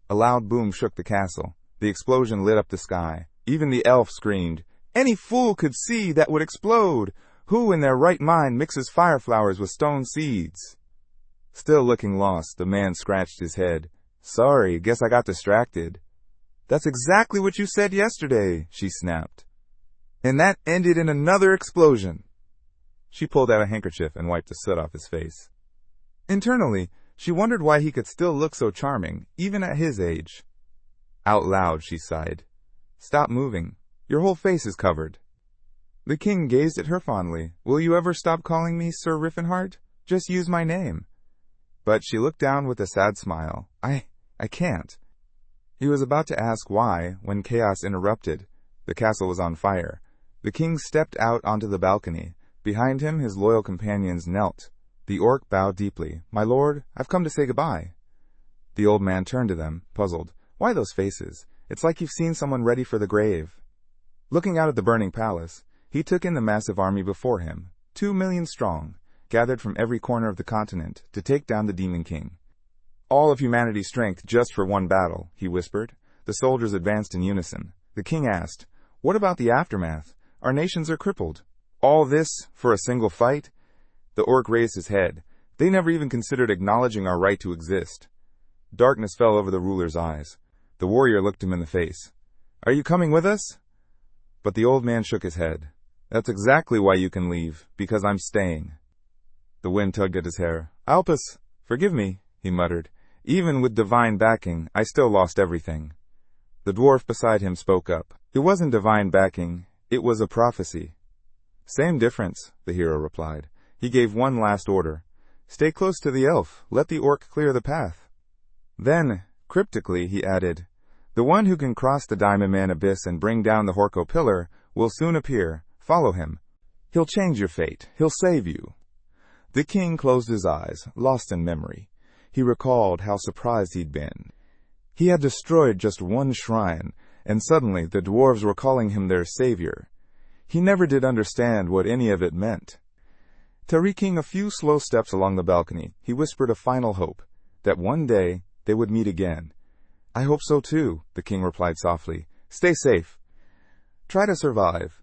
A loud boom shook the castle. The explosion lit up the sky. Even the elf screamed, "Any fool could see that would explode! Who in their right mind mixes fire flowers with stone seeds?" Still looking lost, the man scratched his head. "Sorry, guess I got distracted." "That's exactly what you said yesterday," she snapped. "And that ended in another explosion." She pulled out a handkerchief and wiped the soot off his face. Internally, she wondered why he could still look so charming, even at his age. Out loud, she sighed. "Stop moving. Your whole face is covered." The king gazed at her fondly. "Will you ever stop calling me Sir Riffenhart? Just use my name." But she looked down with a sad smile. I can't." He was about to ask why, when chaos interrupted. The castle was on fire. The king stepped out onto the balcony. Behind him, his loyal companions knelt. The orc bowed deeply. "My lord, I've come to say goodbye." The old man turned to them, puzzled. "Why those faces? It's like you've seen someone ready for the grave." Looking out at the burning palace, he took in the massive army before him, 2 million strong, gathered from every corner of the continent to take down the Demon King. "All of humanity's strength just for one battle," he whispered. The soldiers advanced in unison. The king asked, "What about the aftermath? Our nations are crippled. All this for a single fight? The orc raised his head. They never even considered acknowledging our right to exist. Darkness fell over the ruler's eyes. The warrior looked him in the face. Are you coming with us? But the old man shook his head. That's exactly why you can leave, because I'm staying. The wind tugged at his hair. Alpus, forgive me, he muttered. Even with divine backing, I still lost everything. The dwarf beside him spoke up. It wasn't divine backing, it was a prophecy. Same difference, the hero replied. He gave one last order. Stay close to the elf, let the orc clear the path. Then, cryptically, he added, the one who can cross the Diamond Man abyss and bring down the Horko pillar will soon appear. Follow him. He'll change your fate. He'll save you. The king closed his eyes, lost in memory. He recalled how surprised he'd been. He had destroyed just one shrine, and suddenly the dwarves were calling him their savior. He never did understand what any of it meant. Taking a few slow steps along the balcony, he whispered a final hope, that one day they would meet again. I hope so too, the king replied softly. Stay safe. Try to survive.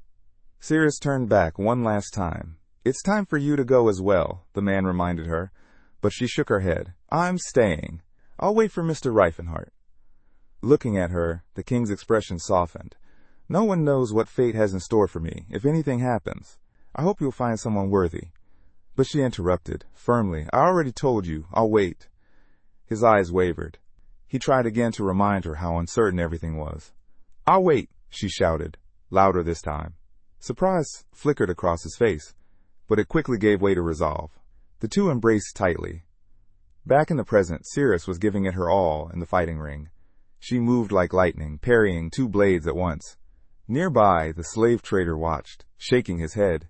Sirius turned back one last time. It's time for you to go as well, the man reminded her, but she shook her head. I'm staying. I'll wait for Mr. Reifenhart. Looking at her, the king's expression softened. No one knows what fate has in store for me, if anything happens. I hope you'll find someone worthy. But she interrupted, firmly. I already told you, I'll wait. His eyes wavered. He tried again to remind her how uncertain everything was. I'll wait, she shouted, louder this time. Surprise flickered across his face, but it quickly gave way to resolve. The two embraced tightly. Back in the present, Sirius was giving it her all in the fighting ring. She moved like lightning, parrying 2 blades at once. Nearby, the slave trader watched, shaking his head.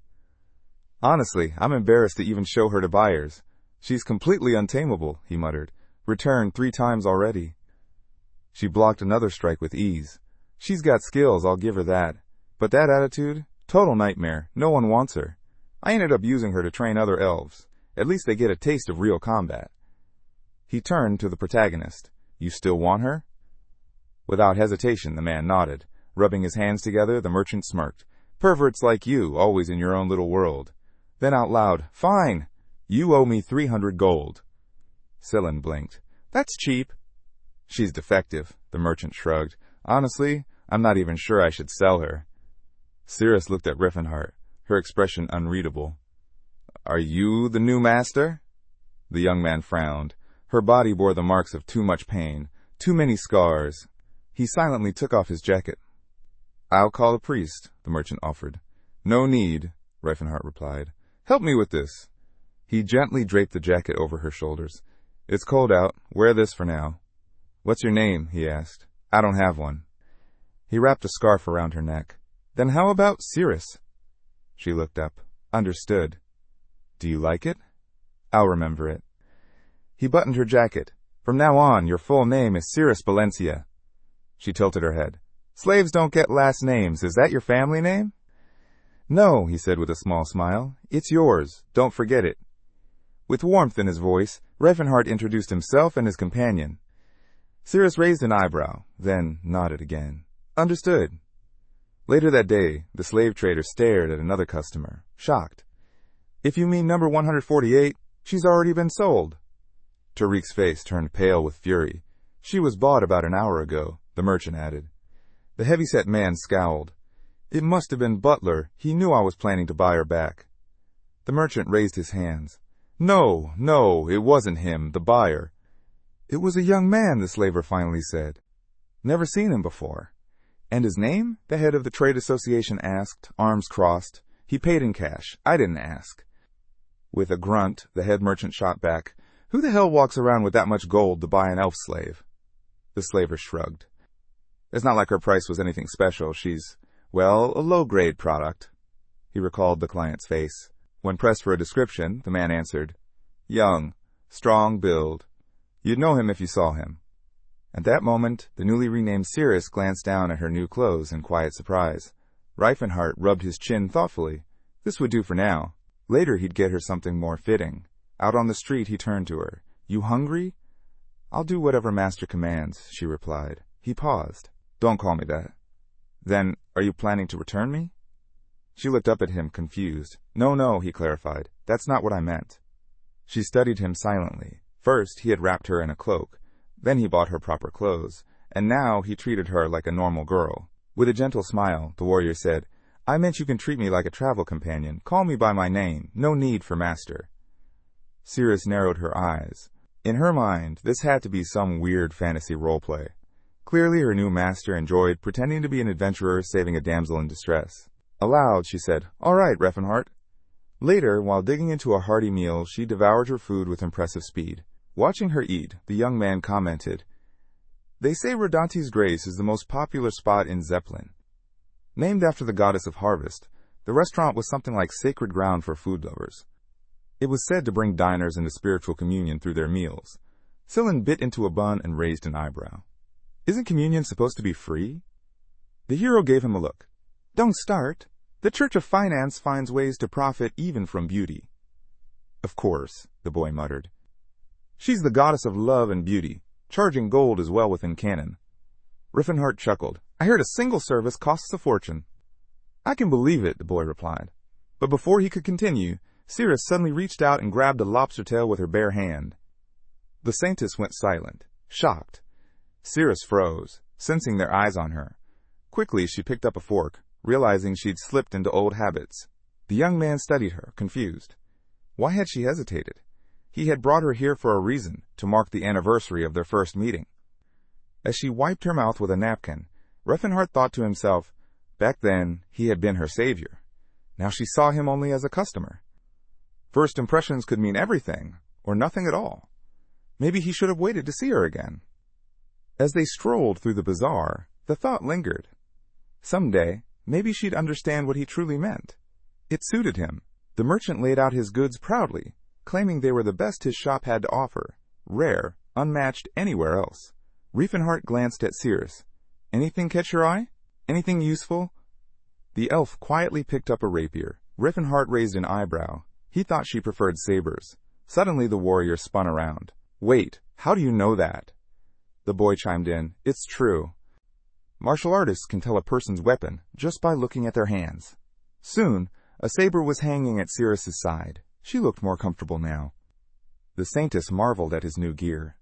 Honestly, I'm embarrassed to even show her to buyers. She's completely untamable, he muttered. Returned 3 times already. She blocked another strike with ease. She's got skills, I'll give her that. But that attitude? Total nightmare. No one wants her. I ended up using her to train other elves. At least they get a taste of real combat. He turned to the protagonist. You still want her? Without hesitation, the man nodded. Rubbing his hands together, the merchant smirked. Perverts like you, always in your own little world. Then out loud, fine. You owe me 300 gold. Sillin blinked. That's cheap. She's defective, the merchant shrugged. Honestly, I'm not even sure I should sell her. Sirius looked at Riffenhart, her expression unreadable. Are you the new master? The young man frowned. Her body bore the marks of too much pain, too many scars. He silently took off his jacket. I'll call a priest, the merchant offered. No need, Riffenhart replied. Help me with this. He gently draped the jacket over her shoulders. It's cold out. Wear this for now. What's your name? He asked. I don't have one. He wrapped a scarf around her neck. Then how about Cirrus? She looked up. Understood. Do you like it? I'll remember it. He buttoned her jacket. From now on, your full name is Cirrus Valencia. She tilted her head. Slaves don't get last names. Is that your family name? No, he said with a small smile. It's yours. Don't forget it. With warmth in his voice, Reifenhart introduced himself and his companion. Cirrus raised an eyebrow, then nodded again. Understood. Later that day, the slave trader stared at another customer, shocked. If you mean number 148, she's already been sold. Tariq's face turned pale with fury. She was bought about an hour ago, the merchant added. The heavy-set man scowled. It must have been Butler. He knew I was planning to buy her back. The merchant raised his hands. No, it wasn't him, the buyer. It was a young man, the slaver finally said. Never seen him before. And his name? The head of the trade association asked, arms crossed. He paid in cash. I didn't ask. With a grunt, the head merchant shot back. Who the hell walks around with that much gold to buy an elf slave? The slaver shrugged. It's not like her price was anything special. She's, well, a low-grade product. He recalled the client's face. When pressed for a description, the man answered, young, strong build. You'd know him if you saw him. At that moment, the newly renamed Cirrus glanced down at her new clothes in quiet surprise. Reifenhart rubbed his chin thoughtfully. This would do for now. Later he'd get her something more fitting. Out on the street he turned to her. You hungry? I'll do whatever master commands, she replied. He paused. Don't call me that. Then, are you planning to return me? She looked up at him, confused. No, he clarified. That's not what I meant. She studied him silently. First, he had wrapped her in a cloak. Then he bought her proper clothes. And now he treated her like a normal girl. With a gentle smile, the warrior said, I meant you can treat me like a travel companion. Call me by my name. No need for master. Cirrus narrowed her eyes. In her mind, this had to be some weird fantasy roleplay. Clearly her new master enjoyed pretending to be an adventurer saving a damsel in distress. Aloud, she said, All right, Reffenhart. Later, while digging into a hearty meal, she devoured her food with impressive speed. Watching her eat, the young man commented, They say Rodante's Grace is the most popular spot in Zeppelin. Named after the goddess of harvest, the restaurant was something like sacred ground for food lovers. It was said to bring diners into spiritual communion through their meals. Sillin bit into a bun and raised an eyebrow. Isn't communion supposed to be free? The hero gave him a look. Don't start. The Church of Finance finds ways to profit even from beauty. Of course, the boy muttered. She's the goddess of love and beauty. Charging gold is well within canon. Riffenhart chuckled. I heard a single service costs a fortune. I can believe it, the boy replied. But before he could continue, Cirrus suddenly reached out and grabbed a lobster tail with her bare hand. The saintess went silent, shocked. Cirrus froze, sensing their eyes on her. Quickly she picked up a fork, realizing she'd slipped into old habits. The young man studied her, confused. Why had she hesitated? He had brought her here for a reason, to mark the anniversary of their first meeting. As she wiped her mouth with a napkin, Reffenhart thought to himself, back then he had been her savior. Now she saw him only as a customer. First impressions could mean everything, or nothing at all. Maybe he should have waited to see her again. As they strolled through the bazaar, the thought lingered. Someday, maybe she'd understand what he truly meant. It suited him. The merchant laid out his goods proudly, claiming they were the best his shop had to offer, rare, unmatched anywhere else. Riefenhart glanced at Cirrus. Anything catch your eye? Anything useful? The elf quietly picked up a rapier. Riefenhart raised an eyebrow. He thought she preferred sabers. Suddenly the warrior spun around. Wait, how do you know that? The boy chimed in. It's true. Martial artists can tell a person's weapon just by looking at their hands. Soon, a saber was hanging at Cirrus's side. She looked more comfortable now. The saintess marveled at his new gear.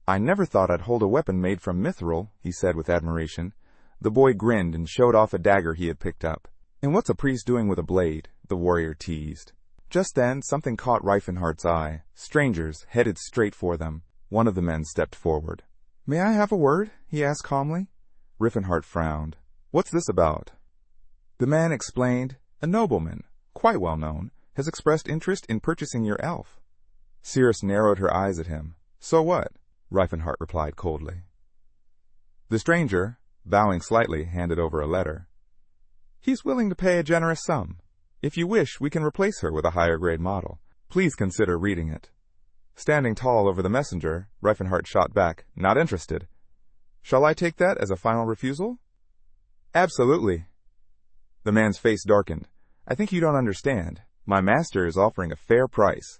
I never thought I'd hold a weapon made from mithril, he said with admiration. The boy grinned and showed off a dagger he had picked up. And what's a priest doing with a blade? The warrior teased. Just then, something caught Riefenhart's eye. Strangers headed straight for them. One of the men stepped forward. May I have a word? He asked calmly. Riefenhart frowned. What's this about? The man explained. A nobleman, quite well known, has expressed interest in purchasing your elf. Cirrus narrowed her eyes at him. So what? Riefenhart replied coldly. The stranger, bowing slightly, handed over a letter. He's willing to pay a generous sum. If you wish, we can replace her with a higher-grade model. Please consider reading it. Standing tall over the messenger, Riefenhart shot back, not interested. Shall I take that as a final refusal? Absolutely. The man's face darkened. I think you don't understand. My master is offering a fair price.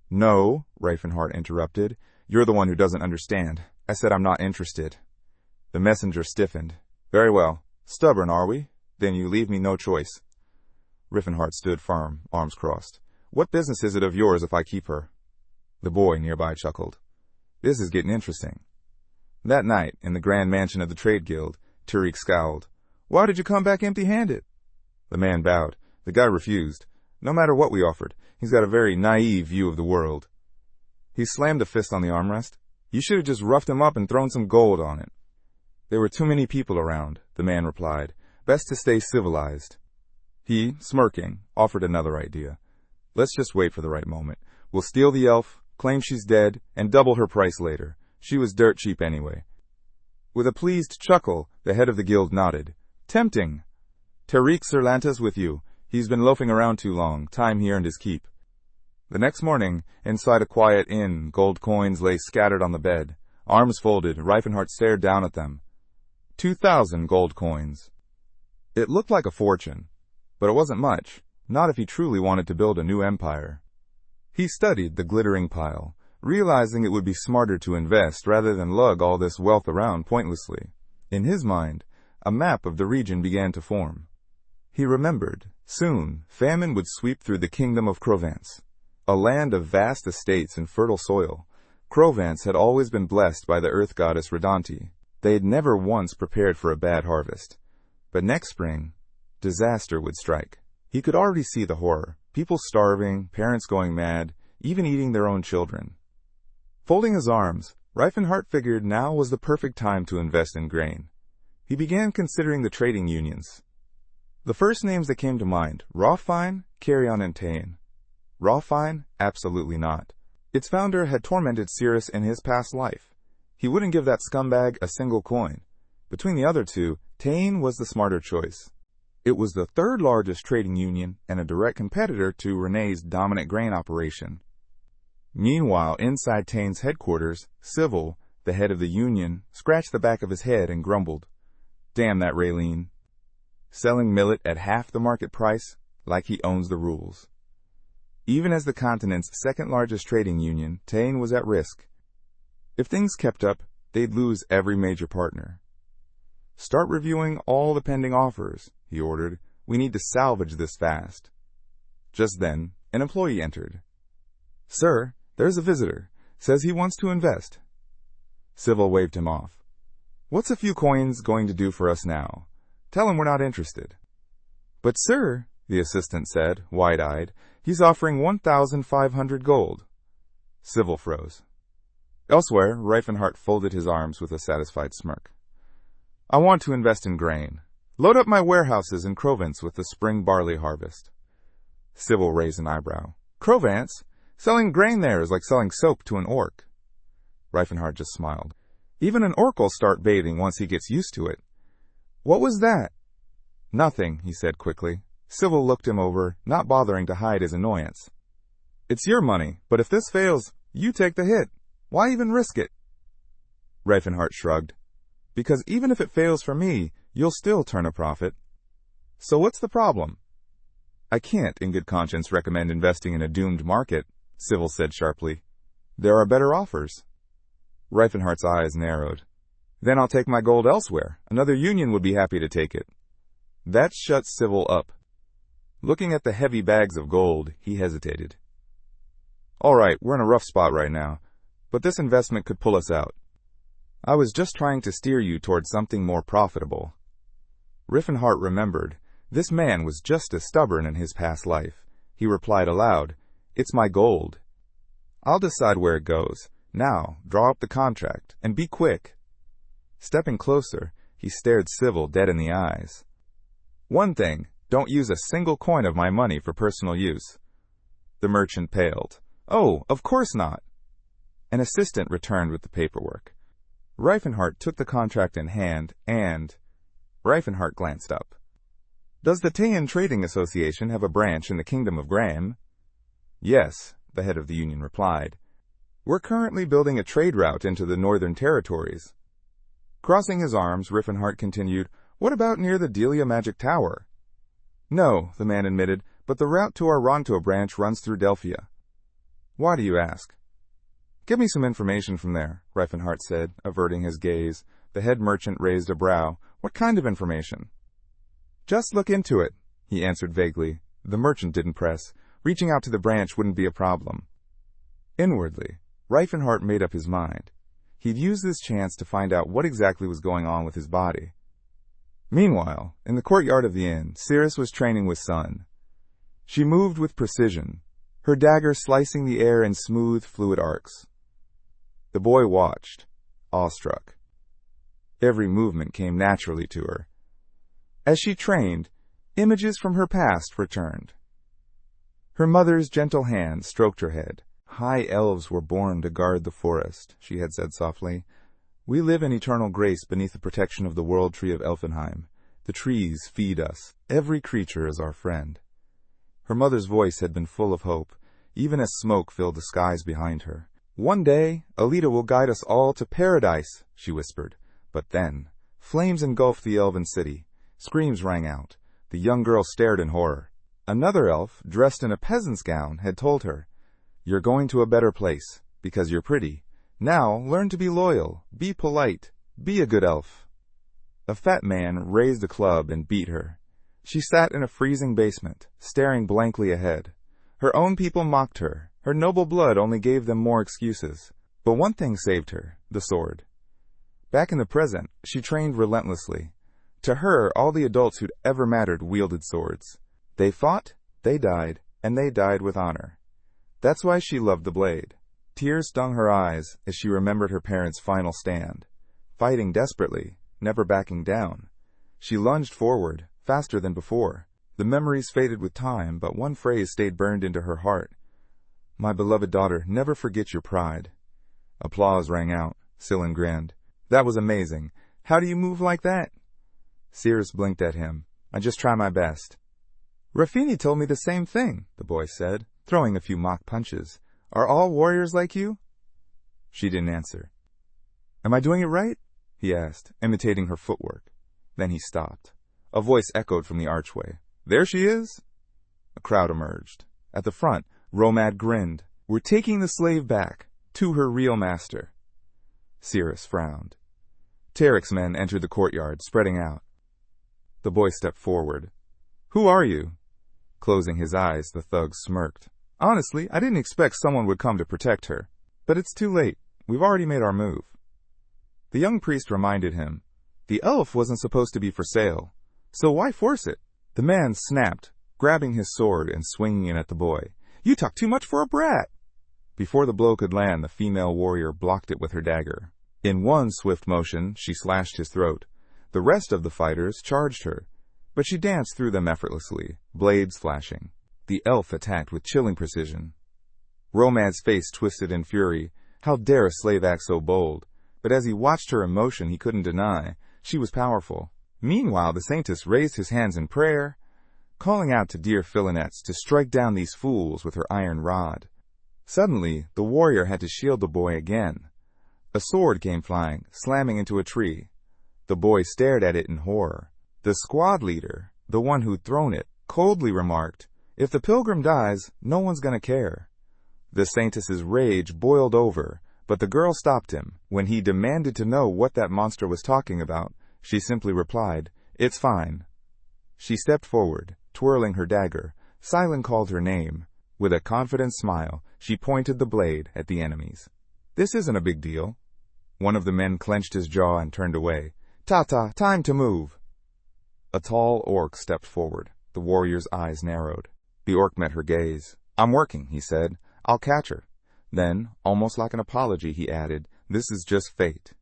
No, Riefenhart interrupted. You're the one who doesn't understand. I said I'm not interested. The messenger stiffened. Very well. Stubborn, are we? Then you leave me no choice. Riefenhart stood firm, arms crossed. What business is it of yours if I keep her? The boy nearby chuckled. This is getting interesting. That night, in the grand mansion of the Trade Guild, Tariq scowled. Why did you come back empty-handed? The man bowed. The guy refused. No matter what we offered, he's got a very naive view of the world. He slammed a fist on the armrest. You should have just roughed him up and thrown some gold on it. There were too many people around, the man replied. Best to stay civilized. He, smirking, offered another idea. Let's just wait for the right moment. We'll steal the elf, claim she's dead, and double her price later. She was dirt cheap anyway. With a pleased chuckle, the head of the guild nodded. Tempting. Tariq Serlanta's with you. He's been loafing around too long. Time he earned his keep. The next morning, inside a quiet inn, gold coins lay scattered on the bed. Arms folded, Riefenhart stared down at them. 2,000 gold coins. It looked like a fortune, but it wasn't much, not if he truly wanted to build a new empire. He studied the glittering pile, realizing it would be smarter to invest rather than lug all this wealth around pointlessly. In his mind, a map of the region began to form. He remembered. Soon, famine would sweep through the kingdom of Provence. A land of vast estates and fertile soil, Provence had always been blessed by the earth goddess Redonti. They had never once prepared for a bad harvest. But next spring, disaster would strike. He could already see the horror. People starving, parents going mad, even eating their own children. Folding his arms, Reifenhart figured now was the perfect time to invest in grain. He began considering the trading unions. The first names that came to mind, Rawfine, Carrion, and Tain. Rawfine? Absolutely not. Its founder had tormented Cirrus in his past life. He wouldn't give that scumbag a single coin. Between the other two, Tain was the smarter choice. It was the third largest trading union and a direct competitor to Renee's dominant grain operation. Meanwhile, inside Tain's headquarters, Civil, the head of the union, scratched the back of his head and grumbled. Damn that Raylene. Selling millet at half the market price, like he owns the rules. Even as the continent's second-largest trading union, Tain was at risk. If things kept up, they'd lose every major partner. Start reviewing all the pending offers, he ordered. We need to salvage this fast. Just then, an employee entered. Sir, there's a visitor. Says he wants to invest. Civil waved him off. What's a few coins going to do for us now? Tell him we're not interested. But sir, the assistant said, wide-eyed, he's offering 1,500 gold. Civil froze. Elsewhere, Reifenhart folded his arms with a satisfied smirk. I want to invest in grain. Load up my warehouses in Provence with the spring barley harvest. Civil raised an eyebrow. Provence? Selling grain there is like selling soap to an orc. Reifenhart just smiled. Even an orc will start bathing once he gets used to it. What was that? Nothing, he said quickly. Civil looked him over, not bothering to hide his annoyance. It's your money, but if this fails, you take the hit. Why even risk it? Reifenhart shrugged. Because even if it fails for me, you'll still turn a profit. So what's the problem? I can't, in good conscience, recommend investing in a doomed market, Civil said sharply. There are better offers. Reifenhart's eyes narrowed. Then I'll take my gold elsewhere. Another union would be happy to take it. That shut Civil up. Looking at the heavy bags of gold, he hesitated. All right, we're in a rough spot right now, but this investment could pull us out. I was just trying to steer you towards something more profitable. Reifenhart remembered. This man was just as stubborn in his past life. He replied aloud, It's my gold. I'll decide where it goes. Now, draw up the contract, and be quick. Stepping closer, he stared Civil dead in the eyes. One thing, don't use a single coin of my money for personal use. The merchant paled. Oh, of course not. An assistant returned with the paperwork. Reifenhart took the contract in hand and... Reifenhart glanced up. Does the Tayan Trading Association have a branch in the Kingdom of Graham? Yes, the head of the union replied. We're currently building a trade route into the Northern Territories. Crossing his arms, Reifenhart continued, What about near the Delia Magic Tower? No, the man admitted, but the route to our Ronto branch runs through Delphia. Why do you ask? Give me some information from there, Reifenhart said, averting his gaze. The head merchant raised a brow. What kind of information? Just look into it, he answered vaguely. The merchant didn't press. Reaching out to the branch wouldn't be a problem. Inwardly, Reifenhart made up his mind. He'd use this chance to find out what exactly was going on with his body. Meanwhile, in the courtyard of the inn, Cirrus was training with Sun. She moved with precision, her dagger slicing the air in smooth, fluid arcs. The boy watched, awestruck. Every movement came naturally to her. As she trained, images from her past returned. Her mother's gentle hand stroked her head. High elves were born to guard the forest, she had said softly. We live in eternal grace beneath the protection of the world tree of Elfenheim. The trees feed us. Every creature is our friend. Her mother's voice had been full of hope, even as smoke filled the skies behind her. One day, Alita will guide us all to paradise, she whispered. But then, flames engulfed the elven city. Screams rang out. The young girl stared in horror. Another elf, dressed in a peasant's gown, had told her, You're going to a better place, because you're pretty. Now, learn to be loyal, be polite, be a good elf. A fat man raised a club and beat her. She sat in a freezing basement, staring blankly ahead. Her own people mocked her. Her noble blood only gave them more excuses. But one thing saved her, the sword. Back in the present, she trained relentlessly. To her, all the adults who'd ever mattered wielded swords. They fought, they died, and they died with honor. That's why she loved the blade. Tears stung her eyes as she remembered her parents' final stand. Fighting desperately, never backing down. She lunged forward, faster than before. The memories faded with time, but one phrase stayed burned into her heart. "My beloved daughter, never forget your pride." Applause rang out. Sillin grinned. "That was amazing. How do you move like that?" Cirrus blinked at him. "I just try my best." "Rafini told me the same thing," the boy said, throwing a few mock punches. "Are all warriors like you?" She didn't answer. "Am I doing it right?" he asked, imitating her footwork. Then he stopped. A voice echoed from the archway. "There she is!" A crowd emerged. At the front, Romad grinned. "We're taking the slave back, to her real master." Cirrus frowned. Tarek's men entered the courtyard, spreading out. The boy stepped forward. "Who are you?" Closing his eyes, the thug smirked. "Honestly, I didn't expect someone would come to protect her. But it's too late. We've already made our move." The young priest reminded him. The elf wasn't supposed to be for sale, so why force it? The man snapped, grabbing his sword and swinging it at the boy. "You talk too much for a brat!" Before the blow could land, the female warrior blocked it with her dagger. In one swift motion, she slashed his throat. The rest of the fighters charged her, but she danced through them effortlessly, blades flashing. The elf attacked with chilling precision. Romad's face twisted in fury. How dare a slave act so bold? But as he watched her emotion, he couldn't deny. She was powerful. Meanwhile, the Saintess raised his hands in prayer, calling out to dear Philonettes to strike down these fools with her iron rod. Suddenly, the warrior had to shield the boy again. A sword came flying, slamming into a tree. The boy stared at it in horror. The squad leader, the one who'd thrown it, coldly remarked, "If the pilgrim dies, no one's gonna care." The Saintess's rage boiled over, but the girl stopped him. When he demanded to know what that monster was talking about, she simply replied, "It's fine." She stepped forward, twirling her dagger. Silent called her name. With a confident smile, she pointed the blade at the enemies. "This isn't a big deal." One of the men clenched his jaw and turned away. "Ta-ta, time to move." A tall orc stepped forward. The warrior's eyes narrowed. The orc met her gaze. "I'm working," he said. "I'll catch her." Then, almost like an apology, he added, "This is just fate."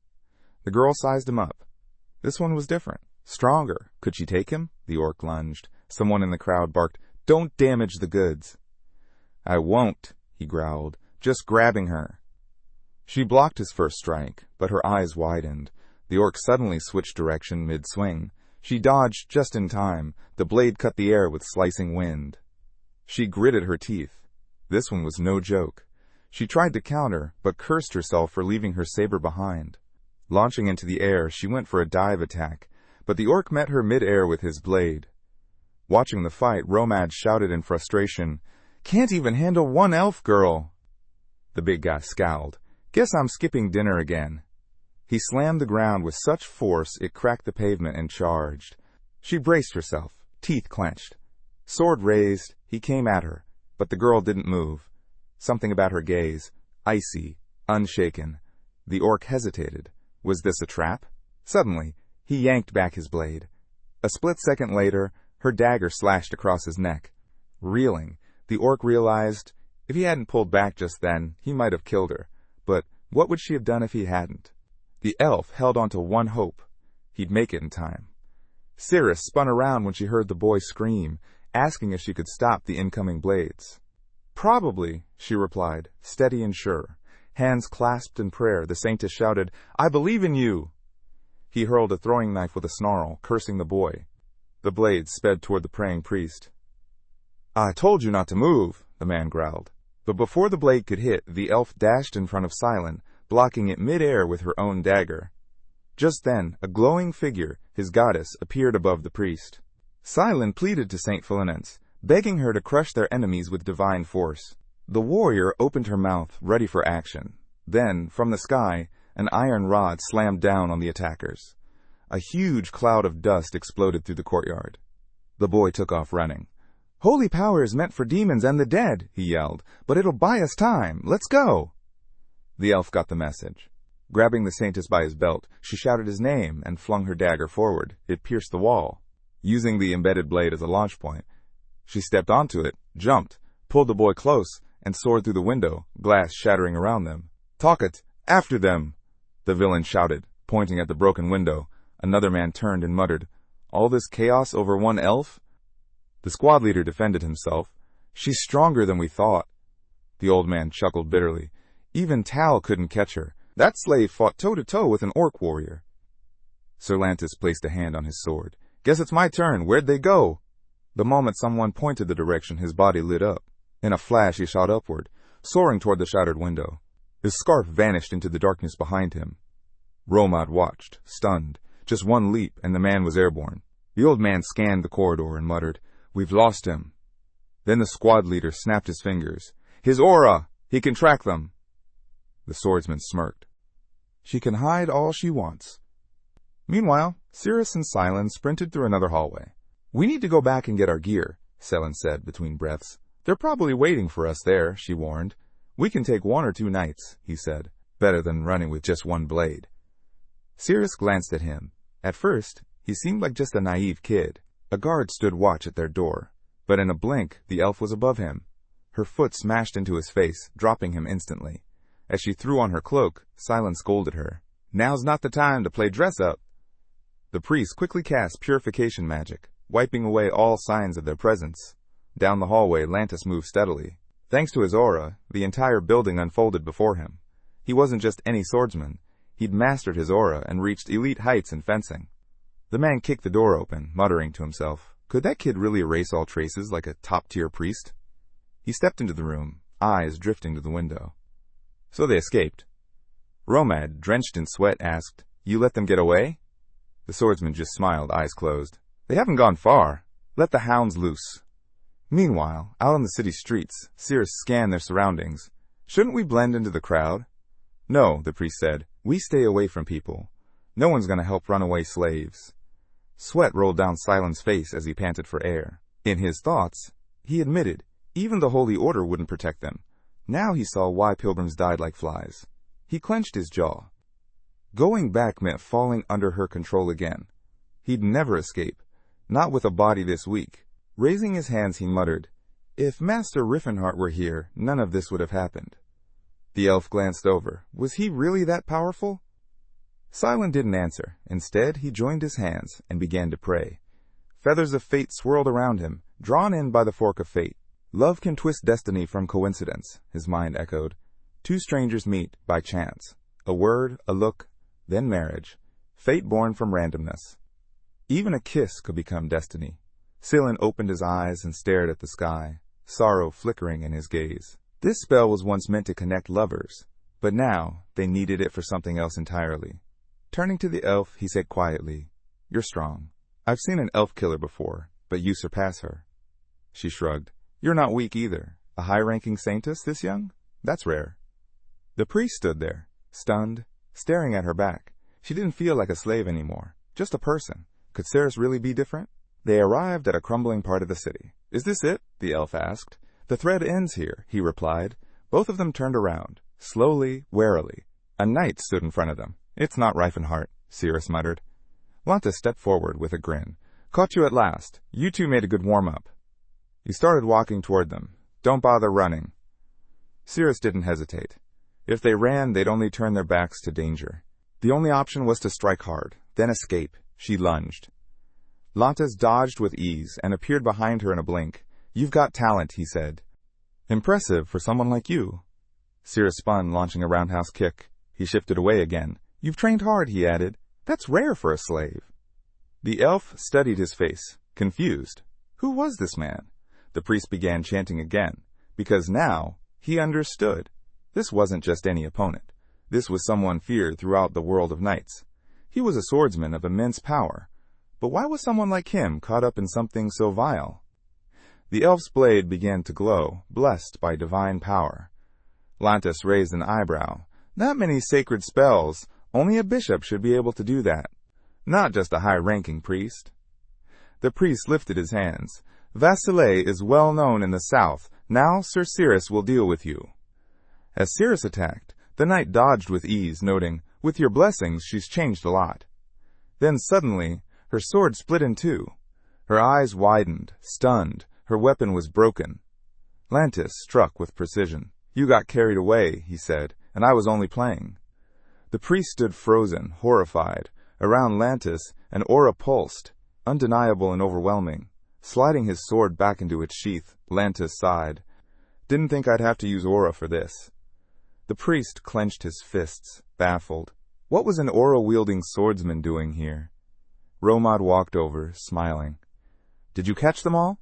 The girl sized him up. This one was different. Stronger. Could she take him? The orc lunged. Someone in the crowd barked, "Don't damage the goods." "I won't," he growled, "just grabbing her." She blocked his first strike, but her eyes widened. The orc suddenly switched direction mid-swing. She dodged just in time. The blade cut the air with slicing wind. She gritted her teeth. This one was no joke. She tried to counter, but cursed herself for leaving her saber behind. Launching into the air, she went for a dive attack, but the orc met her mid-air with his blade. Watching the fight, Romad shouted in frustration, "Can't even handle one elf girl!" The big guy scowled. "Guess I'm skipping dinner again." He slammed the ground with such force it cracked the pavement and charged. She braced herself, teeth clenched. Sword raised, he came at her, but the girl didn't move. Something about her gaze, icy, unshaken. The orc hesitated. Was this a trap? Suddenly, he yanked back his blade. A split second later, her dagger slashed across his neck. Reeling, the orc realized if he hadn't pulled back just then, he might have killed her. But what would she have done if he hadn't? The elf held on to one hope. He'd make it in time. Cirrus spun around when she heard the boy scream, asking if she could stop the incoming blades. "Probably," she replied, steady and sure. Hands clasped in prayer, the Saintess shouted, "I believe in you!" He hurled a throwing knife with a snarl, cursing the boy. The blade sped toward the praying priest. "I told you not to move," the man growled. But before the blade could hit, the elf dashed in front of Silent, blocking it mid-air with her own dagger. Just then, a glowing figure, his goddess, appeared above the priest. Silent pleaded to Saint Philonettes, begging her to crush their enemies with divine force. The warrior opened her mouth, ready for action. Then, from the sky, an iron rod slammed down on the attackers. A huge cloud of dust exploded through the courtyard. The boy took off running. "Holy power is meant for demons and the dead," he yelled, "but it'll buy us time. Let's go." The elf got the message. Grabbing the Saintess by his belt, she shouted his name and flung her dagger forward. It pierced the wall. Using the embedded blade as a launch point, she stepped onto it, jumped, pulled the boy close, and soared through the window, glass shattering around them. "Talk it! After them!" the villain shouted, pointing at the broken window. Another man turned and muttered, "All this chaos over one elf?" The squad leader defended himself. "She's stronger than we thought." The old man chuckled bitterly. "Even Tal couldn't catch her. That slave fought toe-to-toe with an orc warrior." Sir Lantis placed a hand on his sword. "Guess it's my turn. Where'd they go?" The moment someone pointed the direction, his body lit up. In a flash, he shot upward, soaring toward the shattered window. His scarf vanished into the darkness behind him. Romad watched, stunned. Just one leap, and the man was airborne. The old man scanned the corridor and muttered, "We've lost him." Then the squad leader snapped his fingers. "His aura! He can track them!" The swordsman smirked. "She can hide all she wants." Meanwhile, Cirrus and Silen sprinted through another hallway. "We need to go back and get our gear," Selen said between breaths. "They're probably waiting for us there," she warned. "We can take 1 or 2 nights," he said. "Better than running with just one blade." Cirrus glanced at him. At first, he seemed like just a naive kid. A guard stood watch at their door, but in a blink, the elf was above him. Her foot smashed into his face, dropping him instantly. As she threw on her cloak, Silen scolded her. "Now's not the time to play dress-up." The priest quickly cast purification magic, wiping away all signs of their presence. Down the hallway, Lantis moved steadily. Thanks to his aura, the entire building unfolded before him. He wasn't just any swordsman. He'd mastered his aura and reached elite heights in fencing. The man kicked the door open, muttering to himself, "Could that kid really erase all traces like a top-tier priest?" He stepped into the room, eyes drifting to the window. So they escaped. Romad, drenched in sweat, asked, "You let them get away?" The swordsman just smiled, eyes closed. "They haven't gone far. Let the hounds loose." Meanwhile, out on the city streets, Cirrus scanned their surroundings. "Shouldn't we blend into the crowd?" "No," the priest said. "We stay away from people. No one's going to help runaway slaves." Sweat rolled down Silen's face as he panted for air. In his thoughts, he admitted, even the Holy Order wouldn't protect them. Now he saw why pilgrims died like flies. He clenched his jaw. Going back meant falling under her control again. He'd never escape, not with a body this weak. Raising his hands, he muttered, "If Master Riffenhart were here, none of this would have happened." The elf glanced over. Was he really that powerful? Silen didn't answer. Instead, he joined his hands and began to pray. Feathers of fate swirled around him, drawn in by the fork of fate. "Love can twist destiny from coincidence," his mind echoed. "Two strangers meet by chance. A word, a look, then marriage. Fate born from randomness. Even a kiss could become destiny." Silen opened his eyes and stared at the sky, sorrow flickering in his gaze. This spell was once meant to connect lovers, but now they needed it for something else entirely. Turning to the elf, he said quietly, "You're strong. I've seen an elf killer before, but you surpass her." She shrugged. "You're not weak either. A high-ranking saintess this young? That's rare." The priest stood there, stunned, staring at her back. She didn't feel like a slave anymore, just a person. Could Cirrus really be different? They arrived at a crumbling part of the city. "Is this it?" the elf asked. "The thread ends here," he replied. Both of them turned around, slowly, warily. A knight stood in front of them. "It's not Reifenhart," Cirrus muttered. Lantis stepped forward with a grin. "Caught you at last. You two made a good warm-up." He started walking toward them. "Don't bother running." Cirrus didn't hesitate. If they ran, they'd only turn their backs to danger. The only option was to strike hard, then escape. She lunged. Lantis dodged with ease and appeared behind her in a blink. "You've got talent," he said. "Impressive for someone like you." Cirrus spun, launching a roundhouse kick. He shifted away again. "You've trained hard," he added. "That's rare for a slave." The elf studied his face, confused. Who was this man? The priest began chanting again, because now he understood. This wasn't just any opponent. This was someone feared throughout the world of knights. He was a swordsman of immense power. But why was someone like him caught up in something so vile? The elf's blade began to glow, blessed by divine power. Lantis raised an eyebrow. "That many sacred spells. Only a bishop should be able to do that. Not just a high-ranking priest." The priest lifted his hands. Vasile is well known in the south. Now Sir Cirrus will deal with you. As Cirrus attacked, the knight dodged with ease, noting, "With your blessings, she's changed a lot." Then suddenly, her sword split in two. Her eyes widened, stunned. Her weapon was broken. Lantis struck with precision. "You got carried away," he said, "and I was only playing." The priest stood frozen, horrified. Around Lantis, an aura pulsed, undeniable and overwhelming. Sliding his sword back into its sheath, Lantis sighed. "Didn't think I'd have to use aura for this." The priest clenched his fists, baffled. What was an aura-wielding swordsman doing here? Romad walked over, smiling. "Did you catch them all?"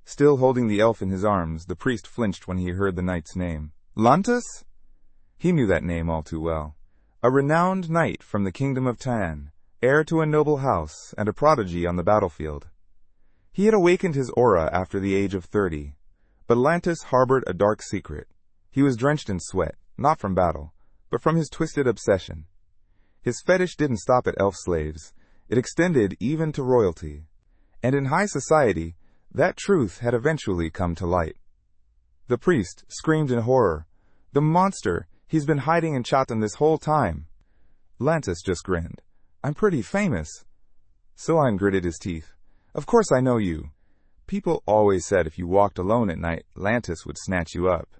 Still holding the elf in his arms, the priest flinched when he heard the knight's name. Lantis? He knew that name all too well. A renowned knight from the kingdom of Tan, heir to a noble house, and a prodigy on the battlefield. He had awakened his aura after the age of 30, but Lantis harbored a dark secret. He was drenched in sweat, not from battle, but from his twisted obsession. His fetish didn't stop at elf slaves. It extended even to royalty. And in high society, that truth had eventually come to light. The priest screamed in horror. "The monster! He's been hiding in Chatan this whole time." Lantis just grinned. "I'm pretty famous." Silan gritted his teeth. "Of course I know you. People always said if you walked alone at night, Lantis would snatch you up."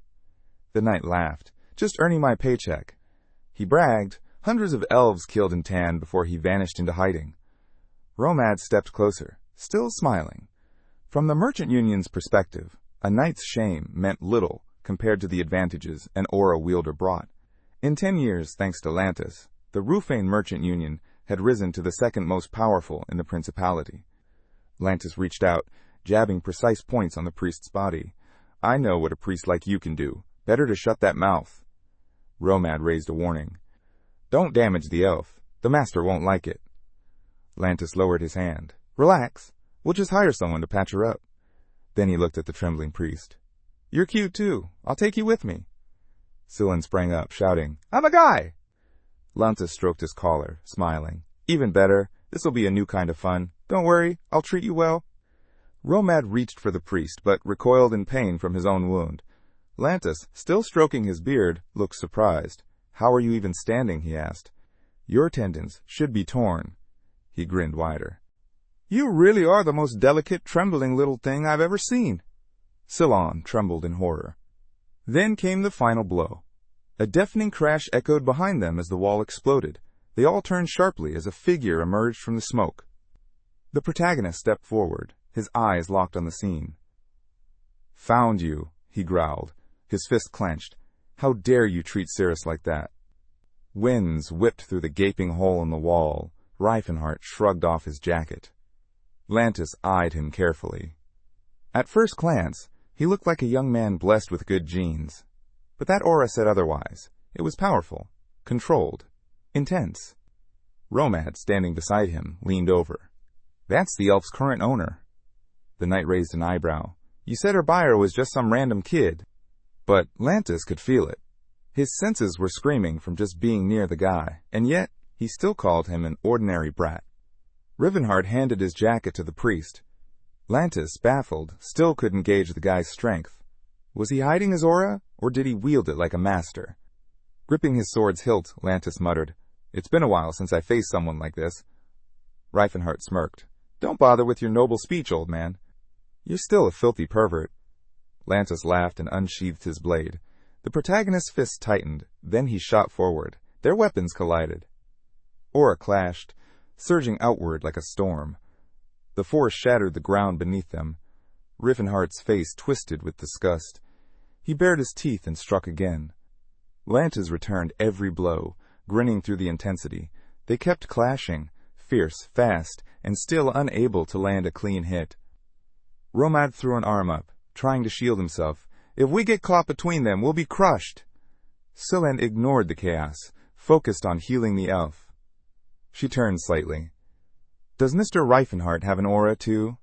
The knight laughed. "Just earning my paycheck." He bragged, hundreds of elves killed in Tan before he vanished into hiding. Romad stepped closer, still smiling. From the merchant union's perspective, a knight's shame meant little compared to the advantages an aura wielder brought. In 10 years, thanks to Lantis, the Rufane merchant union had risen to the second most powerful in the principality. Lantis reached out, jabbing precise points on the priest's body. "I know what a priest like you can do. Better to shut that mouth." Romad raised a warning. "Don't damage the elf. The master won't like it." Lantis lowered his hand. "Relax. We'll just hire someone to patch her up." Then he looked at the trembling priest. "You're cute too. I'll take you with me." Silan sprang up, shouting, "I'm a guy!" Lantis stroked his collar, smiling. "Even better. This'll be a new kind of fun. Don't worry, I'll treat you well." Romad reached for the priest, but recoiled in pain from his own wound. Lantis, still stroking his beard, looked surprised. "How are you even standing?" he asked. "Your tendons should be torn." He grinned wider. "You really are the most delicate, trembling little thing I've ever seen." Silan trembled in horror. Then came the final blow. A deafening crash echoed behind them as the wall exploded. They all turned sharply as a figure emerged from the smoke. The protagonist stepped forward, his eyes locked on the scene. "Found you," he growled, his fist clenched. "How dare you treat Cirrus like that?" Winds whipped through the gaping hole in the wall. Reifenhart shrugged off his jacket. Lantis eyed him carefully. At first glance, he looked like a young man blessed with good genes. But that aura said otherwise. It was powerful, controlled, intense. Romad, standing beside him, leaned over. "That's the elf's current owner." The knight raised an eyebrow. "You said her buyer was just some random kid." But Lantis could feel it. His senses were screaming from just being near the guy, and yet he still called him an ordinary brat. Rivenhart handed his jacket to the priest. Lantis, baffled, still couldn't gauge the guy's strength. Was he hiding his aura, or did he wield it like a master? Gripping his sword's hilt, Lantis muttered, "It's been a while since I faced someone like this." Reifenhart smirked. "Don't bother with your noble speech, old man. You're still a filthy pervert." Lantis laughed and unsheathed his blade. The protagonist's fist tightened, then he shot forward. Their weapons collided. Aura clashed, surging outward like a storm. The force shattered the ground beneath them. Rivenhart's face twisted with disgust. He bared his teeth and struck again. Lantis returned every blow, grinning through the intensity. They kept clashing, fierce, fast, and still unable to land a clean hit. Romad threw an arm up, trying to shield himself. "If we get caught between them, we'll be crushed." Silan ignored the chaos, focused on healing the elf. She turned slightly. "Does Mr. Reifenhart have an aura, too?"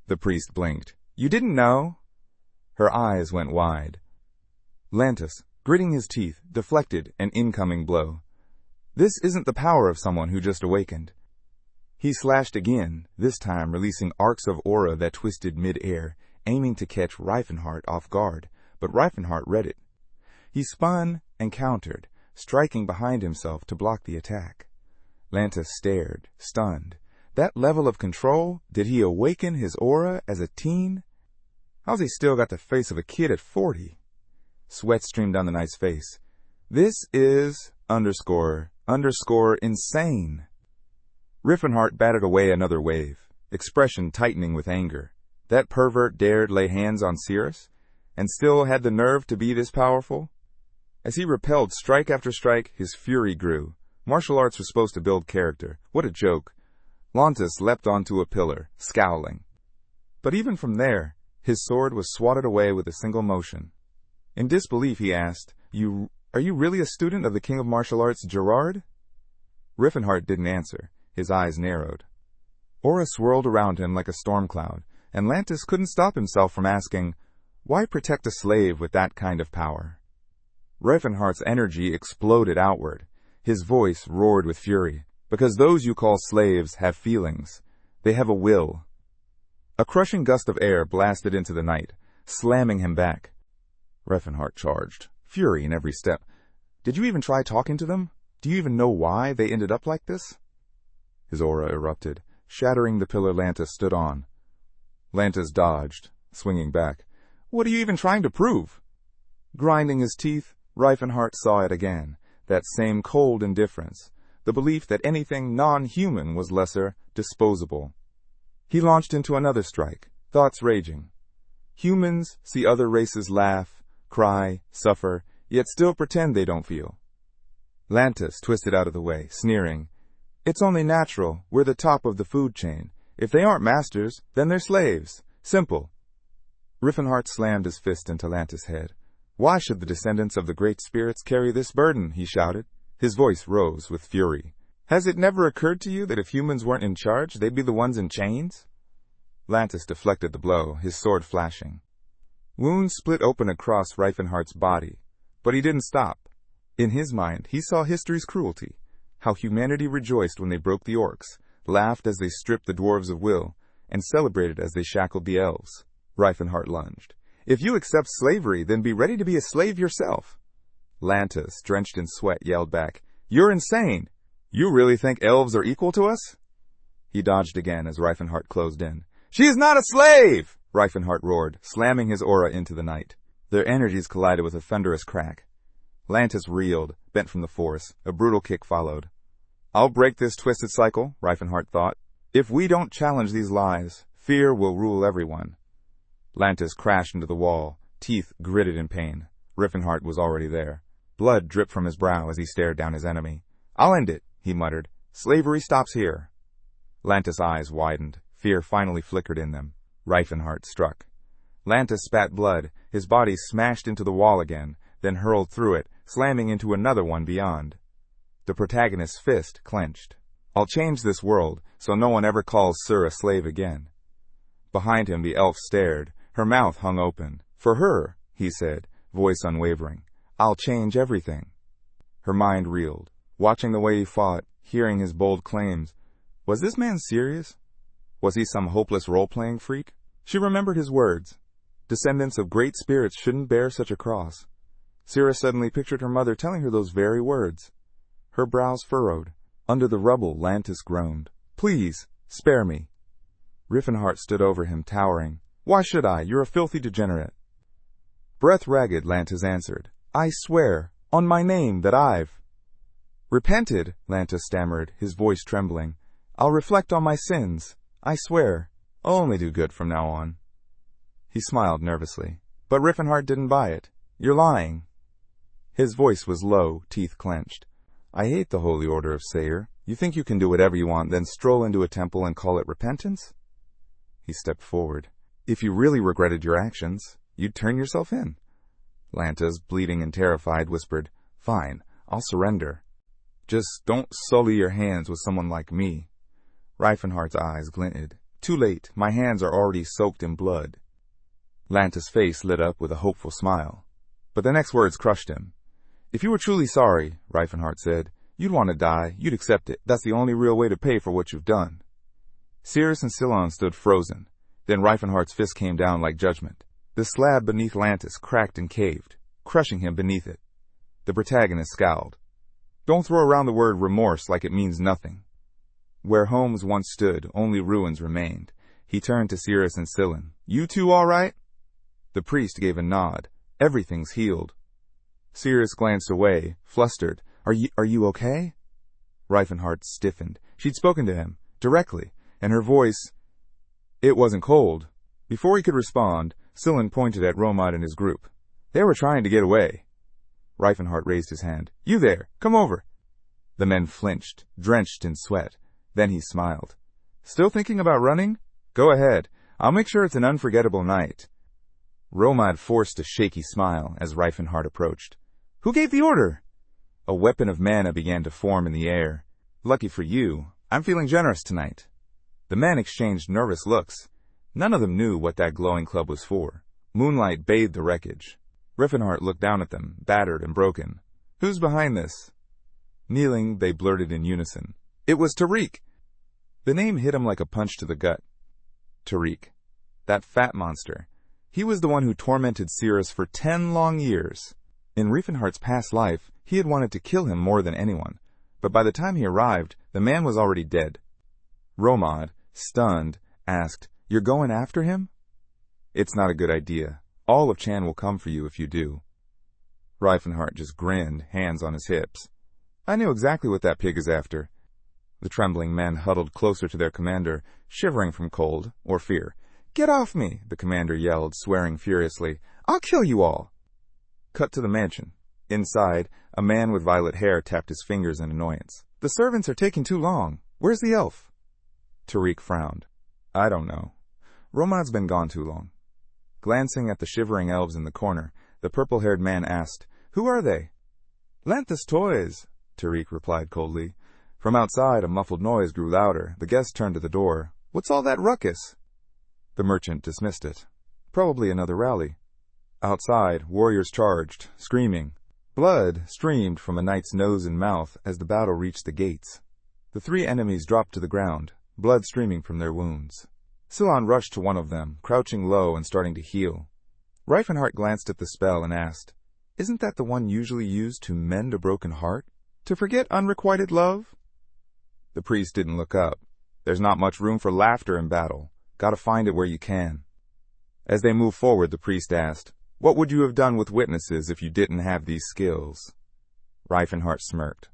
The priest blinked. "You didn't know?" Her eyes went wide. Lantis, gritting his teeth, deflected an incoming blow. "This isn't the power of someone who just awakened." He slashed again, this time releasing arcs of aura that twisted mid-air, aiming to catch Reifenhart off guard, but Reifenhart read it. He spun and countered, striking behind himself to block the attack. Lantis stared, stunned. That level of control? Did he awaken his aura as a teen? How's he still got the face of a kid at 40? Sweat streamed down the knight's face. This is __insane. Riffenhart batted away another wave, expression tightening with anger. That pervert dared lay hands on Cirrus, and still had the nerve to be this powerful? As he repelled strike after strike, his fury grew. Martial arts was supposed to build character. What a joke. Lantis leapt onto a pillar, scowling. But even from there, his sword was swatted away with a single motion. In disbelief, he asked, Are you really a student of the King of Martial Arts, Gerard? Riffenhart didn't answer. His eyes narrowed. Aura swirled around him like a storm cloud, and Lantis couldn't stop himself from asking, why protect a slave with that kind of power? Riffenhart's energy exploded outward. His voice roared with fury. Because those you call slaves have feelings. They have a will. A crushing gust of air blasted into the night, slamming him back. Riffenhart charged, fury in every step. Did you even try talking to them? Do you even know why they ended up like this? His aura erupted, shattering the pillar Lantis stood on. Lantis dodged, swinging back. What are you even trying to prove? Grinding his teeth, Riffenhart saw it again, that same cold indifference, the belief that anything non-human was lesser, disposable. He launched into another strike, thoughts raging. Humans see other races laugh, cry, suffer, yet still pretend they don't feel. Lantis twisted out of the way, sneering. It's only natural. We're the top of the food chain. If they aren't masters, then they're slaves. Simple. Riffenhart slammed his fist into Lantis' head. Why should the descendants of the great spirits carry this burden? He shouted. His voice rose with fury. Has it never occurred to you that if humans weren't in charge, they'd be the ones in chains? Lantis deflected the blow, his sword flashing. Wounds split open across Riffenhart's body, but he didn't stop. In his mind, he saw history's cruelty, how humanity rejoiced when they broke the orcs, laughed as they stripped the dwarves of will, and celebrated as they shackled the elves. Riffenhart lunged. If you accept slavery, then be ready to be a slave yourself. Lantis, drenched in sweat, yelled back, You're insane! You really think elves are equal to us? He dodged again as Riffenhart closed in. She is not a slave! Riffenhart roared, slamming his aura into the night. Their energies collided with a thunderous crack. Lantis reeled, bent from the force. A brutal kick followed. I'll break this twisted cycle, Riffenhart thought. If we don't challenge these lies, fear will rule everyone. Lantis crashed into the wall, teeth gritted in pain. Riffenhart was already there. Blood dripped from his brow as he stared down his enemy. I'll end it, he muttered. Slavery stops here. Lantis' eyes widened. Fear finally flickered in them. Riffenhart struck. Lantis spat blood. His body smashed into the wall again, then hurled through it, slamming into another one beyond. The protagonist's fist clenched. I'll change this world, so no one ever calls Sir a slave again. Behind him the elf stared. Her mouth hung open. For her, he said, voice unwavering. I'll change everything. Her mind reeled, watching the way he fought, hearing his bold claims. Was this man serious? Was he some hopeless role-playing freak? She remembered his words. Descendants of great spirits shouldn't bear such a cross. Cirrus suddenly pictured her mother telling her those very words. Her brows furrowed. Under the rubble, Lantis groaned. Please, spare me. Riffenhart stood over him, towering. Why should I? You're a filthy degenerate. Breath ragged, Lantis answered. I swear, on my name, that I've repented, Lantis stammered, his voice trembling. I'll reflect on my sins. I swear, I'll only do good from now on. He smiled nervously. But Riffenhart didn't buy it. You're lying. His voice was low, teeth clenched. I hate the Holy Order of Sayre. You think you can do whatever you want, then stroll into a temple and call it repentance? He stepped forward. If you really regretted your actions, you'd turn yourself in. Lantis, bleeding and terrified, whispered, Fine, I'll surrender. Just don't sully your hands with someone like me. Riffenhart's eyes glinted. Too late, my hands are already soaked in blood. Lantis' face lit up with a hopeful smile. But the next words crushed him. If you were truly sorry, Riffenhart said, you'd want to die, you'd accept it. That's the only real way to pay for what you've done. Cirrus and Sillon stood frozen. Then Reifenhardt's fist came down like judgment. The slab beneath Lantis cracked and caved, crushing him beneath it. The protagonist scowled. Don't throw around the word remorse like it means nothing. Where homes once stood, only ruins remained. He turned to Cirrus and Sillon. You two all right? The priest gave a nod. Everything's healed. Cirrus glanced away, flustered. Are you okay? Reifenhardt stiffened. She'd spoken to him, directly, and her voice... It wasn't cold. Before he could respond, Sillon pointed at Romad and his group. They were trying to get away. Reifenhardt raised his hand. You there, come over. The men flinched, drenched in sweat. Then he smiled. Still thinking about running? Go ahead. I'll make sure it's an unforgettable night. Romad forced a shaky smile as Reifenhardt approached. Who gave the order? A weapon of mana began to form in the air. Lucky for you, I'm feeling generous tonight. The men exchanged nervous looks. None of them knew what that glowing club was for. Moonlight bathed the wreckage. Reifenhardt looked down at them, battered and broken. Who's behind this? Kneeling, they blurted in unison. It was Tariq. The name hit him like a punch to the gut. Tariq. That fat monster. He was the one who tormented Cirrus for 10 long years. In Reifenhardt's past life, he had wanted to kill him more than anyone. But by the time he arrived, the man was already dead. Romad, stunned, asked, You're going after him? It's not a good idea. All of Chan will come for you if you do. Reifenhardt just grinned, hands on his hips. I knew exactly what that pig is after. The trembling men huddled closer to their commander, shivering from cold or fear. Get off me, the commander yelled, swearing furiously. I'll kill you all. Cut to the mansion. Inside, a man with violet hair tapped his fingers in annoyance. The servants are taking too long. Where's the elf? Tariq frowned. I don't know. Romad's been gone too long. Glancing at the shivering elves in the corner, the purple-haired man asked, Who are they? Lantis toys, Tariq replied coldly. From outside, a muffled noise grew louder. The guest turned to the door. What's all that ruckus? The merchant dismissed it. Probably another rally. Outside, warriors charged, screaming. Blood streamed from a knight's nose and mouth as the battle reached the gates. The 3 enemies dropped to the ground, blood streaming from their wounds. Sillon rushed to one of them, crouching low and starting to heal. Reifenhardt glanced at the spell and asked, Isn't that the one usually used to mend a broken heart? To forget unrequited love? The priest didn't look up. There's not much room for laughter in battle. Gotta find it where you can. As they moved forward, the priest asked, What would you have done with witnesses if you didn't have these skills? Reifenhardt smirked.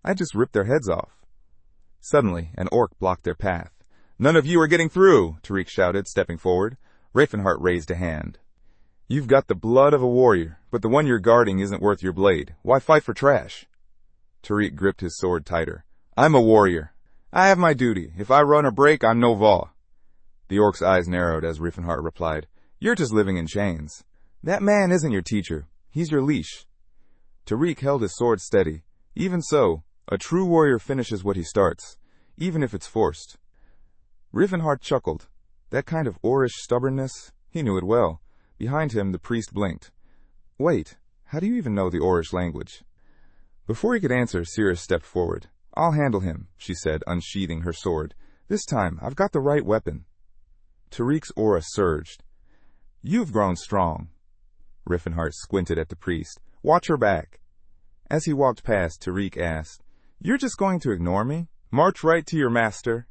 I just ripped their heads off. Suddenly, an orc blocked their path. None of you are getting through, Tariq shouted, stepping forward. Reifenhardt raised a hand. You've got the blood of a warrior, but the one you're guarding isn't worth your blade. Why fight for trash? Tariq gripped his sword tighter. I'm a warrior. I have my duty. If I run or break, I'm no vaw. The orc's eyes narrowed as Reifenhardt replied, You're just living in chains. That man isn't your teacher. He's your leash. Tariq held his sword steady. Even so, a true warrior finishes what he starts, even if it's forced. Reifenhardt chuckled. That kind of Orish stubbornness, he knew it well. Behind him, the priest blinked. Wait, how do you even know the Orish language? Before he could answer, Cirrus stepped forward. I'll handle him, she said, unsheathing her sword. This time, I've got the right weapon. Tariq's aura surged. You've grown strong. Reifenhardt squinted at the priest. Watch her back. As he walked past, Tariq asked, You're just going to ignore me? March right to your master.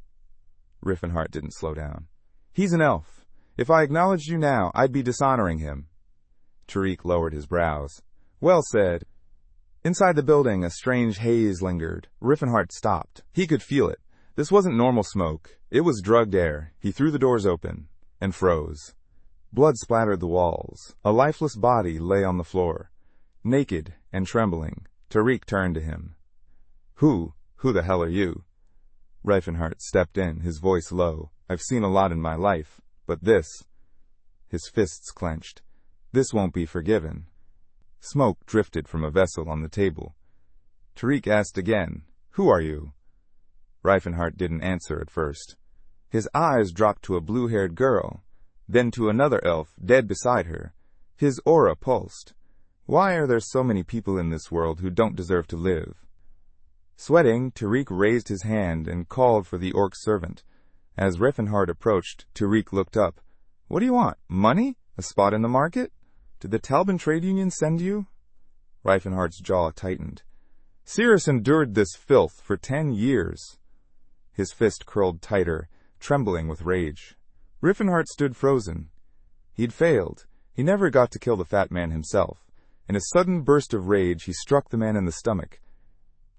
Reifenhardt didn't slow down. He's an elf. If I acknowledged you now, I'd be dishonoring him. Tariq lowered his brows. Well said. Inside the building, a strange haze lingered. Reifenhardt stopped. He could feel it. This wasn't normal smoke. It was drugged air. He threw the doors open and froze. Blood splattered the walls. A lifeless body lay on the floor. Naked and trembling, Tariq turned to him. Who the hell are you? Reifenhardt stepped in, his voice low. I've seen a lot in my life, but this... His fists clenched. This won't be forgiven. Smoke drifted from a vessel on the table. Tariq asked again, Who are you? Reifenhardt didn't answer at first. His eyes dropped to a blue-haired girl, then to another elf dead beside her. His aura pulsed. Why are there so many people in this world who don't deserve to live? Sweating, Tariq raised his hand and called for the orc servant. As Riefenhardt approached, Tariq looked up. "What do you want? Money? A spot in the market? Did the Talbin Trade Union send you?" Reifenhardt's jaw tightened. "Cyrus endured this filth for 10 years. His fist curled tighter, trembling with rage. Riefenhardt stood frozen. He'd failed. He never got to kill the fat man himself. In a sudden burst of rage, he struck the man in the stomach.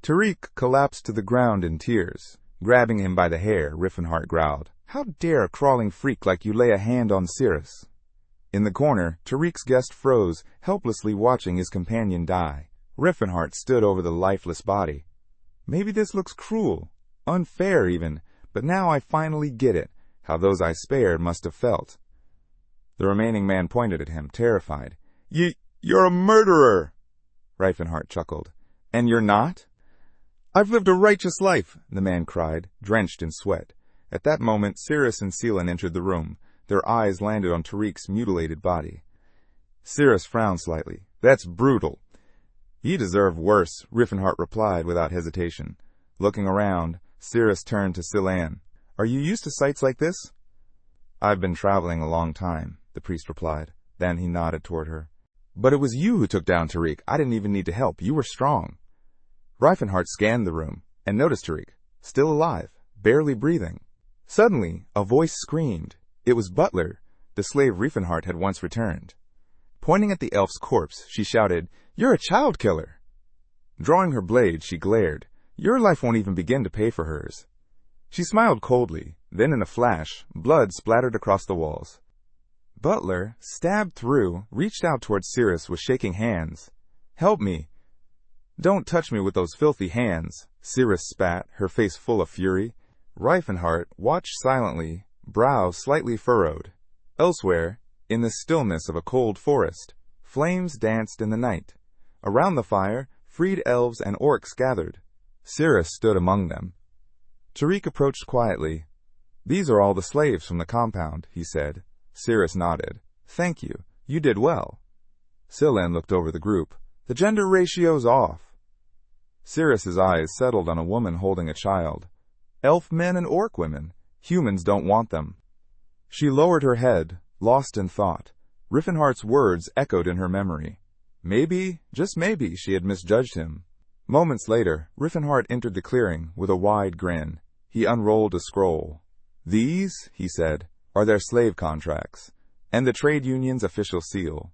Tariq collapsed to the ground in tears. Grabbing him by the hair, Riefenhardt growled, "How dare a crawling freak like you lay a hand on Cyrus?" In the corner, Tariq's guest froze, helplessly watching his companion die. Riefenhardt stood over the lifeless body. "Maybe this looks cruel, unfair even, but now I finally get it, how those I spared must have felt." The remaining man pointed at him, terrified. You're a murderer!" Reifenhardt chuckled. "And you're not?" "I've lived a righteous life," the man cried, drenched in sweat. At that moment, Cyrus and Seelan entered the room. Their eyes landed on Tariq's mutilated body. Cyrus frowned slightly. "That's brutal." "You deserve worse," Riefenhardt replied without hesitation. Looking around, Cyrus turned to Seelan. "Are you used to sights like this?" "I've been traveling a long time," the priest replied. Then he nodded toward her. "But it was you who took down Tariq. I didn't even need to help. You were strong." Reifenhardt scanned the room and noticed Tariq, still alive, barely breathing. Suddenly, a voice screamed. It was Butler, the slave Reifenhardt had once returned. Pointing at the elf's corpse, she shouted, "You're a child killer!" Drawing her blade, she glared. "Your life won't even begin to pay for hers." She smiled coldly. Then in a flash, blood splattered across the walls. Butler, stabbed through, reached out towards Cyrus with shaking hands. "Help me!" "Don't touch me with those filthy hands," Cyrus spat, her face full of fury. Reifenhardt watched silently, brow slightly furrowed. Elsewhere, in the stillness of a cold forest, flames danced in the night. Around the fire, freed elves and orcs gathered. Cyrus stood among them. Tariq approached quietly. "These are all the slaves from the compound," he said. Cyrus nodded. "Thank you. You did well." Seelan looked over the group. "The gender ratio's off." Cyrus's eyes settled on a woman holding a child. "Elf men and orc women. Humans don't want them." She lowered her head, lost in thought. Riefenhardt's words echoed in her memory. Maybe, just maybe, she had misjudged him. Moments later, Riefenhardt entered the clearing with a wide grin. He unrolled a scroll. "These," he said, "are their slave contracts, and the trade union's official seal."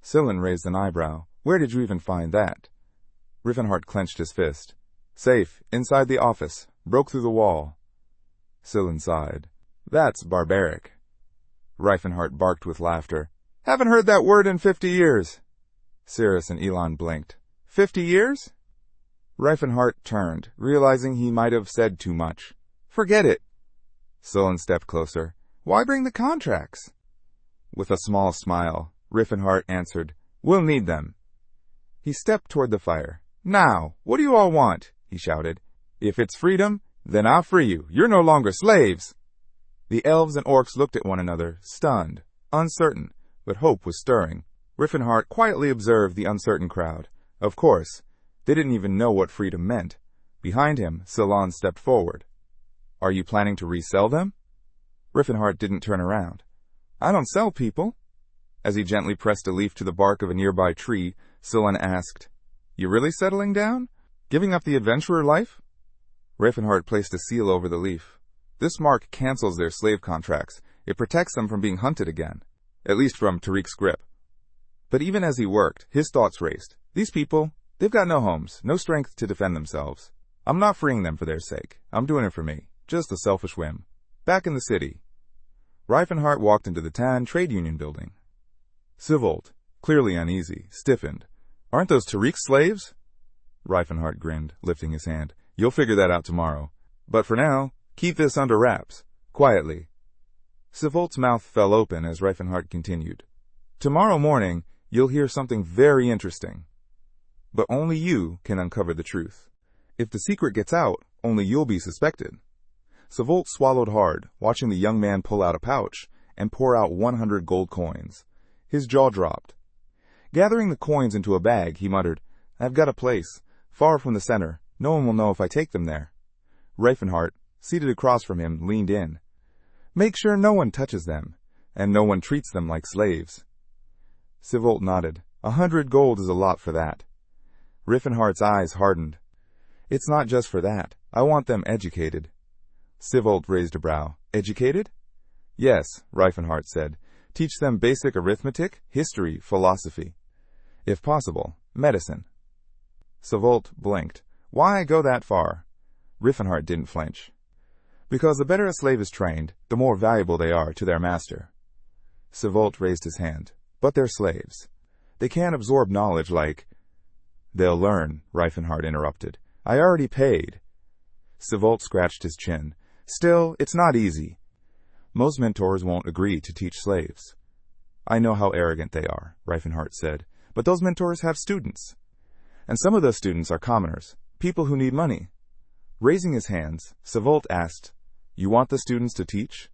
Seelan raised an eyebrow. "Where did you even find that?" Riefenhardt clenched his fist. "Safe, inside the office. Broke through the wall." Seelan sighed. "That's barbaric." Reifenhardt barked with laughter. "Haven't heard that word in 50 years. Cyrus and Elon blinked. 50 years? Reifenhardt turned, realizing he might have said too much. "Forget it." Seelan stepped closer. "Why bring the contracts?" With a small smile, Riefenhardt answered, "We'll need them." He stepped toward the fire. "Now, what do you all want?" he shouted. "If it's freedom, then I'll free you. You're no longer slaves." The elves and orcs looked at one another, stunned, uncertain, but hope was stirring. Riefenhardt quietly observed the uncertain crowd. Of course, they didn't even know what freedom meant. Behind him, Seelan stepped forward. "Are you planning to resell them?" Riefenhardt didn't turn around. "I don't sell people." As he gently pressed a leaf to the bark of a nearby tree, Seelan asked, "You really settling down? Giving up the adventurer life?" Riefenhardt placed a seal over the leaf. "This mark cancels their slave contracts. It protects them from being hunted again, at least from Tariq's grip." But even as he worked, his thoughts raced. These people, they've got no homes, no strength to defend themselves. I'm not freeing them for their sake. I'm doing it for me. Just a selfish whim. Back in the city. Reifenhardt walked into the Tan Trade Union building. Sivolt, clearly uneasy, stiffened. "Aren't those Tariq's slaves?" Reifenhardt grinned, lifting his hand. "You'll figure that out tomorrow. But for now, keep this under wraps. Quietly." Sivolt's mouth fell open as Reifenhardt continued. "Tomorrow morning, you'll hear something very interesting. But only you can uncover the truth. If the secret gets out, only you'll be suspected." Sivolt swallowed hard, watching the young man pull out a pouch and pour out 100 gold coins. His jaw dropped. Gathering the coins into a bag, he muttered, "I've got a place, far from the center. No one will know if I take them there." Reifenhardt, seated across from him, leaned in. Make sure no one touches them, and no one treats them like slaves. Sivolt nodded. 100 gold is a lot for that. Riffenhart's eyes hardened. It's not just for that. I want them educated. Sivolt raised a brow. Educated? Yes, Reifenhart said. Teach them basic arithmetic, history, philosophy. If possible, medicine. Sivolt blinked. Why go that far? Riffenhart didn't flinch. Because the better a slave is trained, the more valuable they are to their master. Sivolt raised his hand. But they're slaves. They can't absorb knowledge like... They'll learn, Reifenhart interrupted. I already paid. Sivolt scratched his chin. Still, it's not easy. Most mentors won't agree to teach slaves. I know how arrogant they are, Reifenhart said, but those mentors have students. And some of those students are commoners, people who need money. Raising his hands, Sivolt asked, You want the students to teach?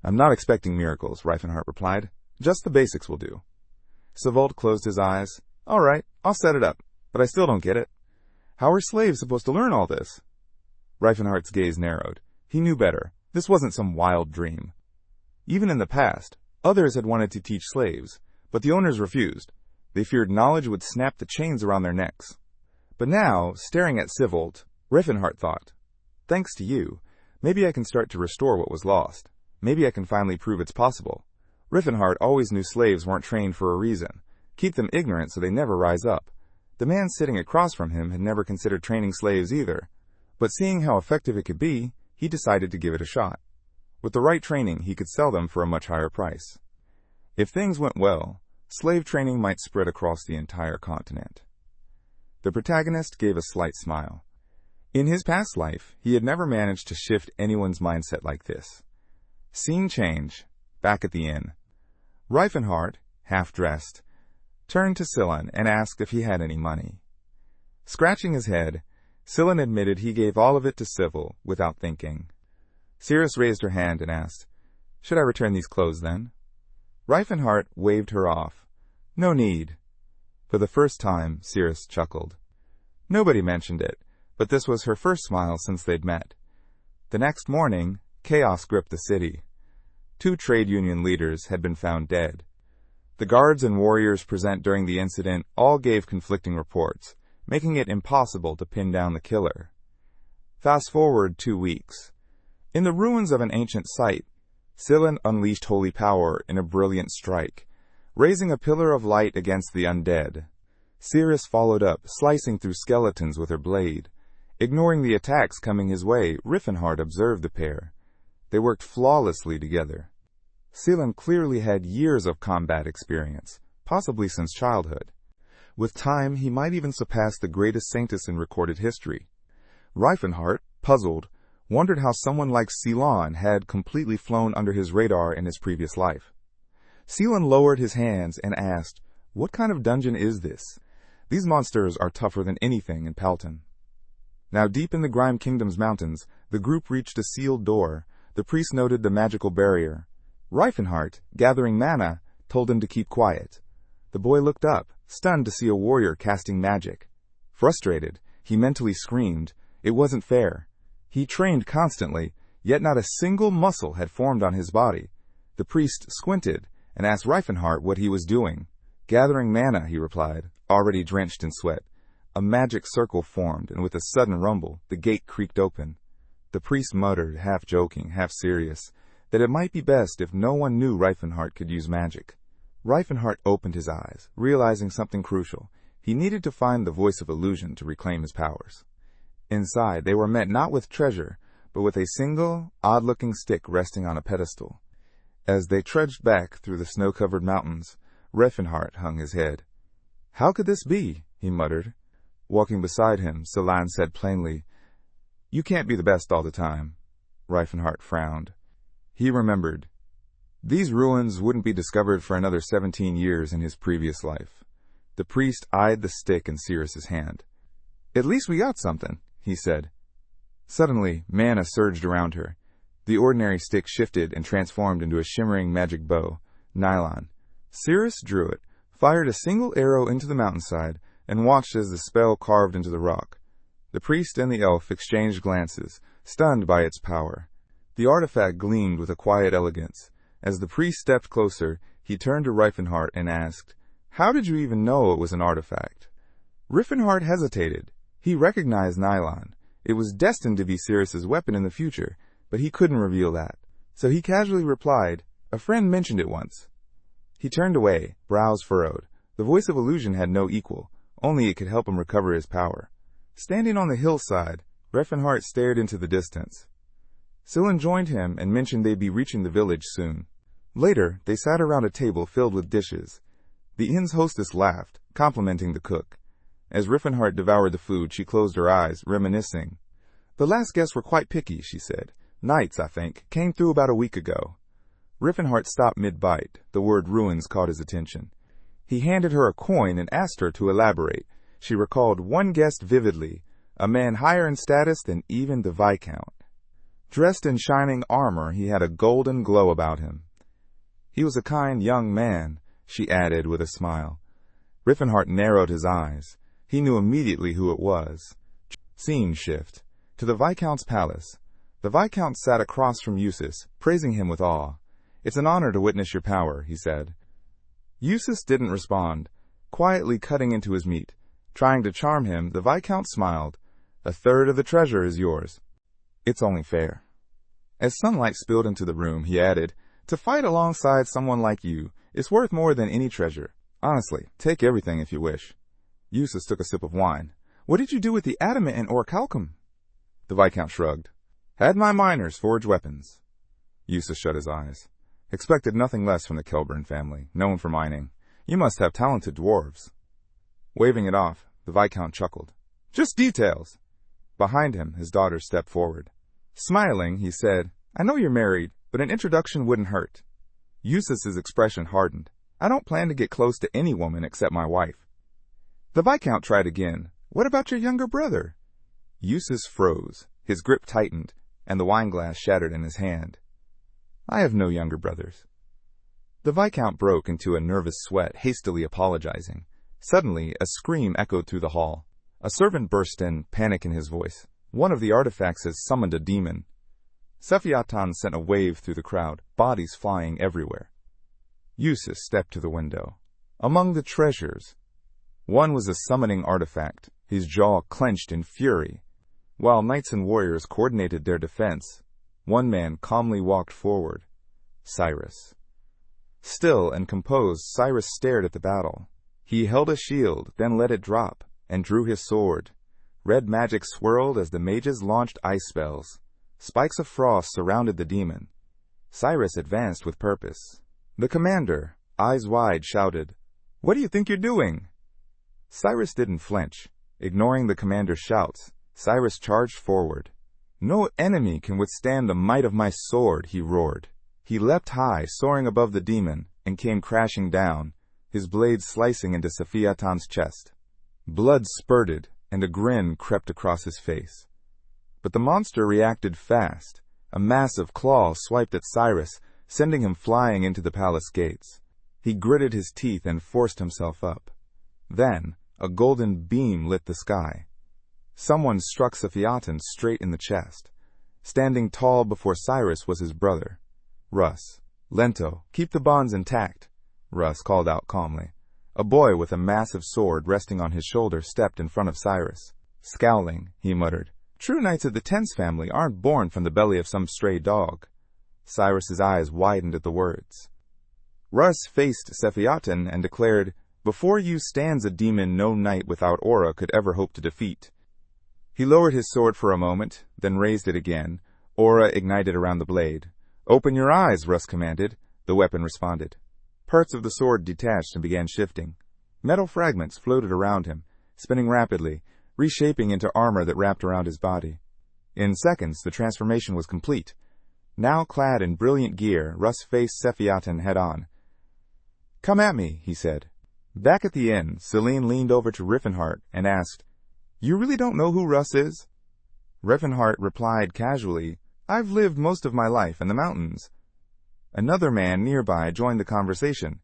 I'm not expecting miracles, Reifenhart replied. Just the basics will do. Sivolt closed his eyes. All right, I'll set it up, but I still don't get it. How are slaves supposed to learn all this? Reifenhart's gaze narrowed. He knew better. This wasn't some wild dream. Even in the past, others had wanted to teach slaves, but the owners refused. They feared knowledge would snap the chains around their necks. But now, staring at Sivolt, Reifenhart thought, Thanks to you, maybe I can start to restore what was lost. Maybe I can finally prove it's possible. Reifenhart always knew slaves weren't trained for a reason. Keep them ignorant so they never rise up. The man sitting across from him had never considered training slaves either. But seeing how effective it could be, he decided to give it a shot. With the right training, he could sell them for a much higher price. If things went well, slave training might spread across the entire continent. The protagonist gave a slight smile. In his past life, he had never managed to shift anyone's mindset like this. Scene change, back at the inn. Reifenhart, half-dressed, turned to Silen and asked if he had any money. Scratching his head, Silen admitted he gave all of it to Sivel without thinking. Cirrus raised her hand and asked, Should I return these clothes then? Reifenhart waved her off. No need. For the first time, Cirrus chuckled. Nobody mentioned it, but this was her first smile since they'd met. The next morning, chaos gripped the city. 2 trade union leaders had been found dead. The guards and warriors present during the incident all gave conflicting reports, making it impossible to pin down the killer. Fast forward 2 weeks. In the ruins of an ancient site, Silen unleashed holy power in a brilliant strike, raising a pillar of light against the undead. Cirrus followed up, slicing through skeletons with her blade. Ignoring the attacks coming his way, Riffenhart observed the pair. They worked flawlessly together. Silen clearly had years of combat experience, possibly since childhood. With time, he might even surpass the greatest saintess in recorded history. Reifenhart, puzzled, wondered how someone like Silen had completely flown under his radar in his previous life. Silen lowered his hands and asked, What kind of dungeon is this? These monsters are tougher than anything in Palton. Now deep in the Grime Kingdom's mountains, the group reached a sealed door. The priest noted the magical barrier. Reifenhart, gathering mana, told him to keep quiet. The boy looked up, stunned to see a warrior casting magic. Frustrated, he mentally screamed. It wasn't fair. He trained constantly, yet not a single muscle had formed on his body. The priest squinted and asked Reifenhart what he was doing. Gathering mana, he replied, already drenched in sweat. A magic circle formed, and with a sudden rumble, the gate creaked open. The priest muttered, half joking, half serious, that it might be best if no one knew Reifenhart could use magic. Reifenhart opened his eyes, realizing something crucial. He needed to find the voice of illusion to reclaim his powers. Inside, they were met not with treasure, but with a single, odd-looking stick resting on a pedestal. As they trudged back through the snow-covered mountains, Reifenhart hung his head. How could this be? He muttered. Walking beside him, Silen said plainly, You can't be the best all the time. Reifenhart frowned. He remembered. These ruins wouldn't be discovered for another 17 years in his previous life. The priest eyed the stick in Cirrus's hand. At least we got something, he said. Suddenly, mana surged around her. The ordinary stick shifted and transformed into a shimmering magic bow, nylon. Cirrus drew it, fired a single arrow into the mountainside, and watched as the spell carved into the rock. The priest and the elf exchanged glances, stunned by its power. The artifact gleamed with a quiet elegance. As the priest stepped closer, he turned to Reifenhart and asked, "How did you even know it was an artifact?" Reifenhart hesitated. He recognized nylon. It was destined to be Sirius's weapon in the future, but he couldn't reveal that. So he casually replied, "A friend mentioned it once." He turned away, brows furrowed. The voice of illusion had no equal. Only it could help him recover his power. Standing on the hillside, Reifenhart stared into the distance. Sylin joined him and mentioned they'd be reaching the village soon. Later, they sat around a table filled with dishes. The inn's hostess laughed, complimenting the cook. As Reifenhart devoured the food, she closed her eyes, reminiscing. "The last guests were quite picky," she said. "Knights, I think, came through about a week ago." Reifenhart stopped mid-bite. The word ruins caught his attention. He handed her a coin and asked her to elaborate. She recalled one guest vividly, a man higher in status than even the Viscount. Dressed in shining armor, he had a golden glow about him. "He was a kind young man," she added with a smile. Reifenhart narrowed his eyes. He knew immediately who it was. Scene shift. To the Viscount's palace. The Viscount sat across from Eustace, praising him with awe. "It's an honor to witness your power," he said. Eustace didn't respond, quietly cutting into his meat. Trying to charm him, the Viscount smiled. "A third of the treasure is yours. It's only fair." As sunlight spilled into the room, he added, "To fight alongside someone like you is worth more than any treasure. Honestly, take everything if you wish." Eustace took a sip of wine. "What did you do with the adamant and orichalcum?" The Viscount shrugged. "Had my miners forge weapons." Eustace shut his eyes. Expected nothing less from the Kelburn family, known for mining. You must have talented dwarves. Waving it off, the Viscount chuckled. "Just details." Behind him, his daughter stepped forward. Smiling, he said, "I know you're married, but an introduction wouldn't hurt." Eustace's expression hardened. "I don't plan to get close to any woman except my wife." The Viscount tried again. "What about your younger brother?" Eustace froze. His grip tightened, and the wineglass shattered in his hand. "I have no younger brothers." The Viscount broke into a nervous sweat, hastily apologizing. Suddenly, a scream echoed through the hall. A servant burst in, panic in his voice. "One of the artifacts has summoned a demon." Sephiatan sent a wave through the crowd, bodies flying everywhere. Eustace stepped to the window. Among the treasures, one was a summoning artifact, his jaw clenched in fury. While knights and warriors coordinated their defense, one man calmly walked forward. Cyrus. Still and composed, Cyrus stared at the battle. He held a shield, then let it drop, and drew his sword. Red magic swirled as the mages launched ice spells. Spikes of frost surrounded the demon. Cyrus advanced with purpose. The commander, eyes wide, shouted, "What do you think you're doing?" Cyrus didn't flinch. Ignoring the commander's shouts, Cyrus charged forward. "No enemy can withstand the might of my sword," he roared. He leapt high, soaring above the demon, and came crashing down, his blade slicing into Sephiatan's chest. Blood spurted, and a grin crept across his face. But the monster reacted fast. A massive claw swiped at Cyrus, sending him flying into the palace gates. He gritted his teeth and forced himself up. Then, a golden beam lit the sky. Someone struck Sephiatan straight in the chest. Standing tall before Cyrus was his brother, Russ. "Lento, keep the bonds intact," Russ called out calmly. A boy with a massive sword resting on his shoulder stepped in front of Cyrus. Scowling, he muttered, "True knights of the Tense family aren't born from the belly of some stray dog." Cyrus's eyes widened at the words. Russ faced Sephiatan and declared, "Before you stands a demon no knight without aura could ever hope to defeat." He lowered his sword for a moment, then raised it again. Aura ignited around the blade. "Open your eyes," Russ commanded. The weapon responded. Parts of the sword detached and began shifting. Metal fragments floated around him, spinning rapidly, reshaping into armor that wrapped around his body. In seconds, the transformation was complete. Now clad in brilliant gear, Russ faced Sephiatan head-on. "Come at me," he said. Back at the inn, Celine leaned over to Reifenhart and asked, "You really don't know who Russ is?" Reifenhart replied casually, "I've lived most of my life in the mountains." Another man nearby joined the conversation.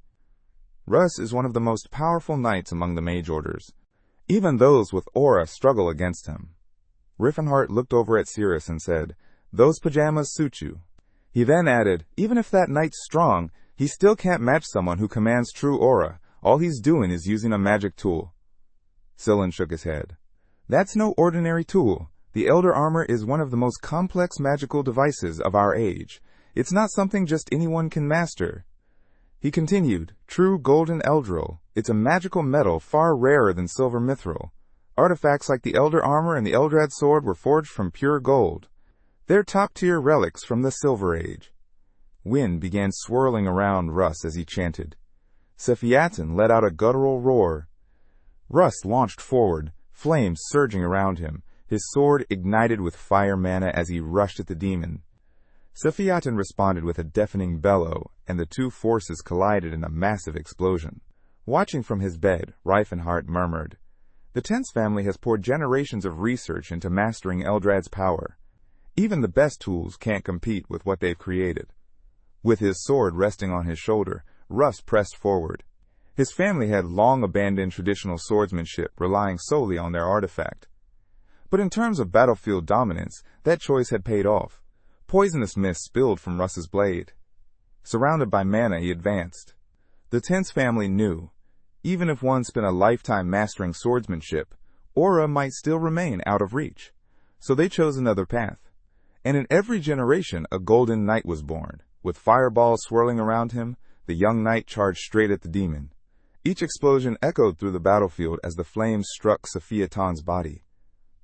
"Russ is one of the most powerful knights among the mage orders. Even those with aura struggle against him." Riffenhart looked over at Cirrus and said, "Those pajamas suit you." He then added, "Even if that knight's strong, he still can't match someone who commands true aura. All he's doing is using a magic tool." Sillin shook his head. "That's no ordinary tool. The Elder Armor is one of the most complex magical devices of our age. It's not something just anyone can master." He continued, "True golden eldril. It's a magical metal far rarer than silver mithril. Artifacts like the Elder Armor and the Eldrad Sword were forged from pure gold. They're top-tier relics from the Silver Age." Wind began swirling around Russ as he chanted. Sephiatin let out a guttural roar. Russ launched forward, flames surging around him, his sword ignited with fire mana as he rushed at the demon. Sephiatin responded with a deafening bellow, and the two forces collided in a massive explosion. Watching from his bed, Reifenhart murmured, "The Tense family has poured generations of research into mastering Eldrad's power. Even the best tools can't compete with what they've created." With his sword resting on his shoulder, Russ pressed forward. His family had long abandoned traditional swordsmanship, relying solely on their artifact. But in terms of battlefield dominance, that choice had paid off. Poisonous mist spilled from Russ's blade. Surrounded by mana, he advanced. The Tense family knew, even if one spent a lifetime mastering swordsmanship, aura might still remain out of reach. So they chose another path. And in every generation, a golden knight was born. With fireballs swirling around him, the young knight charged straight at the demon. Each explosion echoed through the battlefield as the flames struck Sephiatin's body.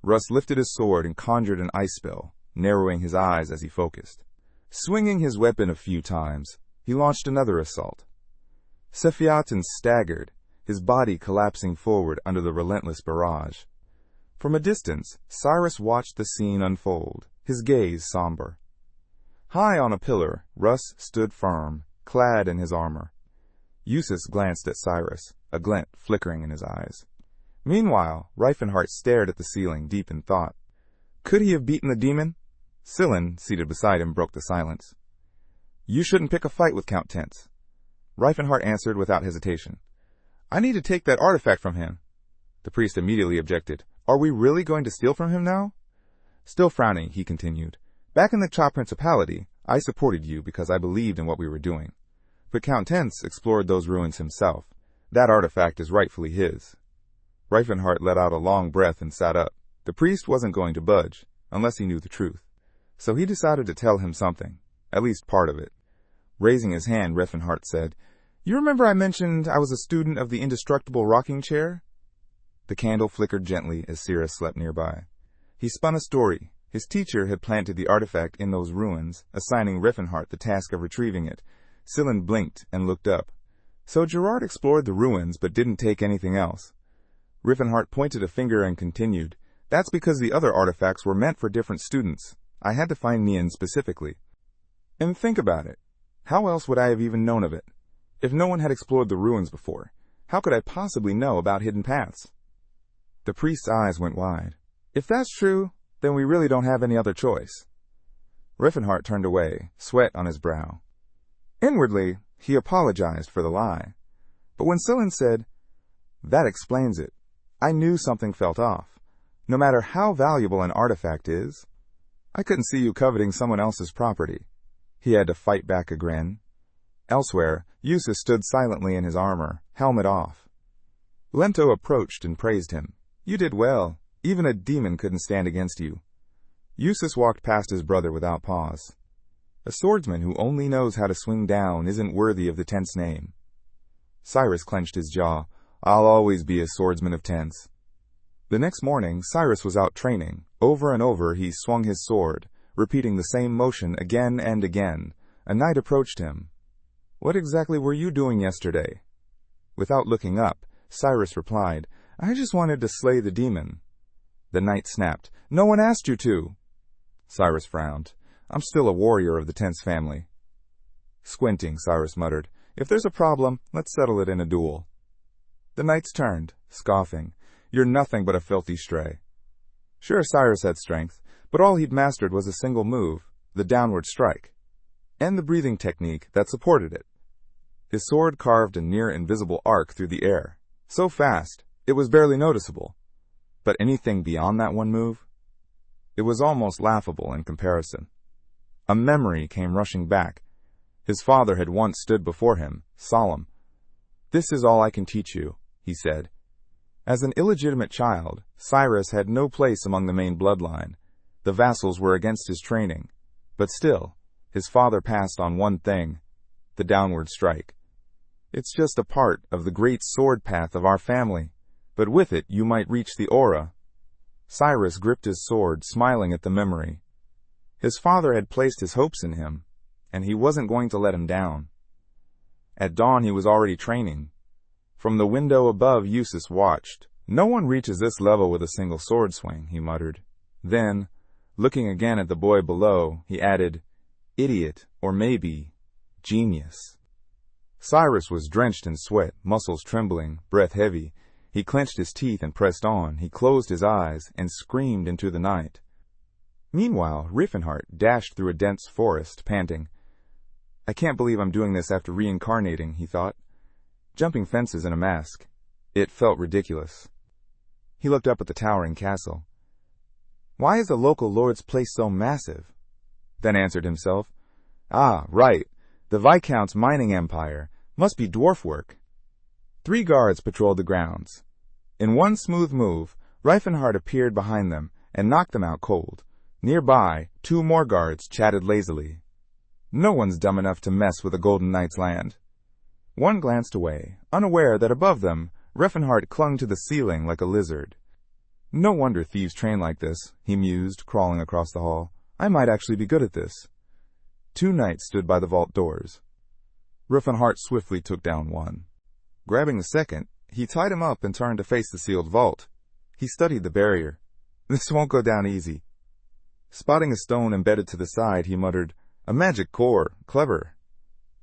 Russ lifted his sword and conjured an ice spell, narrowing his eyes as he focused. Swinging his weapon a few times, he launched another assault. Sephiatin staggered, his body collapsing forward under the relentless barrage. From a distance, Cyrus watched the scene unfold, his gaze somber. High on a pillar, Russ stood firm, clad in his armor. Eustace glanced at Cyrus, a glint flickering in his eyes. Meanwhile, Reifenhart stared at the ceiling, deep in thought. Could he have beaten the demon? Sillin, seated beside him, broke the silence. "You shouldn't pick a fight with Count Tense." Reifenhart answered without hesitation. "I need to take that artifact from him." The priest immediately objected. "Are we really going to steal from him now?" Still frowning, he continued. "Back in the Cha Principality, I supported you because I believed in what we were doing. But Count Tense explored those ruins himself. That artifact is rightfully his." Reifenhart let out a long breath and sat up. The priest wasn't going to budge, unless he knew the truth. So he decided to tell him something, at least part of it. Raising his hand, Reifenhart said, "You remember I mentioned I was a student of the indestructible rocking chair?" The candle flickered gently as Cirrus slept nearby. He spun a story. His teacher had planted the artifact in those ruins, assigning Reifenhart the task of retrieving it. Sillin blinked and looked up. So Gerard explored the ruins but didn't take anything else. Reifenhart pointed a finger and continued, "That's because the other artifacts were meant for different students. I had to find Nian specifically. And think about it. How else would I have even known of it? If no one had explored the ruins before, how could I possibly know about hidden paths?" The priest's eyes went wide. "If that's true, then we really don't have any other choice." Reifenhart turned away, sweat on his brow. Inwardly, he apologized for the lie. But when Sillin said, "That explains it," I knew something felt off. No matter how valuable an artifact is, I couldn't see you coveting someone else's property. He had to fight back a grin. Elsewhere, Eustace stood silently in his armor, helmet off. Lento approached and praised him. "You did well. Even a demon couldn't stand against you." Eustace walked past his brother without pause. A swordsman who only knows how to swing down isn't worthy of the Tense name. Cyrus clenched his jaw. "I'll always be a swordsman of Tense." The next morning, Cyrus was out training. Over and over he swung his sword, repeating the same motion again and again. A knight approached him. "What exactly were you doing yesterday?" Without looking up, Cyrus replied, "I just wanted to slay the demon." The knight snapped, "No one asked you to." Cyrus frowned. "I'm still a warrior of the Tense family." Squinting, Cyrus muttered, "If there's a problem, let's settle it in a duel." The knights turned, scoffing. "You're nothing but a filthy stray." Sure, Cyrus had strength, but all he'd mastered was a single move, the downward strike, and the breathing technique that supported it. His sword carved a near-invisible arc through the air, so fast, it was barely noticeable. But anything beyond that one move? It was almost laughable in comparison. A memory came rushing back. His father had once stood before him, solemn. "This is all I can teach you," he said. As an illegitimate child, Cyrus had no place among the main bloodline. The vassals were against his training. But still, his father passed on one thing: the downward strike. "It's just a part of the great sword path of our family, but with it you might reach the aura." Cyrus gripped his sword, smiling at the memory. His father had placed his hopes in him, and he wasn't going to let him down. At dawn he was already training. From the window above, Eustace watched. "No one reaches this level with a single sword swing," he muttered. Then, looking again at the boy below, he added, "Idiot, or maybe genius." Cyrus was drenched in sweat, muscles trembling, breath heavy. He clenched his teeth and pressed on. He closed his eyes and screamed into the night. Meanwhile, Riefenhart dashed through a dense forest, panting. "I can't believe I'm doing this after reincarnating," he thought. Jumping fences in a mask. It felt ridiculous. He looked up at the towering castle. Why is the local lord's place so massive? Then answered himself, "Ah, right, the Viscount's mining empire. Must be dwarf work." 3 guards patrolled the grounds. In one smooth move, Riefenhart appeared behind them and knocked them out cold. Nearby, 2 more guards chatted lazily. No one's dumb enough to mess with a Golden Knight's land. One glanced away, unaware that above them, Riefenhart clung to the ceiling like a lizard. "No wonder thieves train like this," he mused, crawling across the hall. "I might actually be good at this." 2 knights stood by the vault doors. Riefenhart swiftly took down one. Grabbing the second, he tied him up and turned to face the sealed vault. He studied the barrier. "This won't go down easy." Spotting a stone embedded to the side, he muttered, "A magic core. Clever."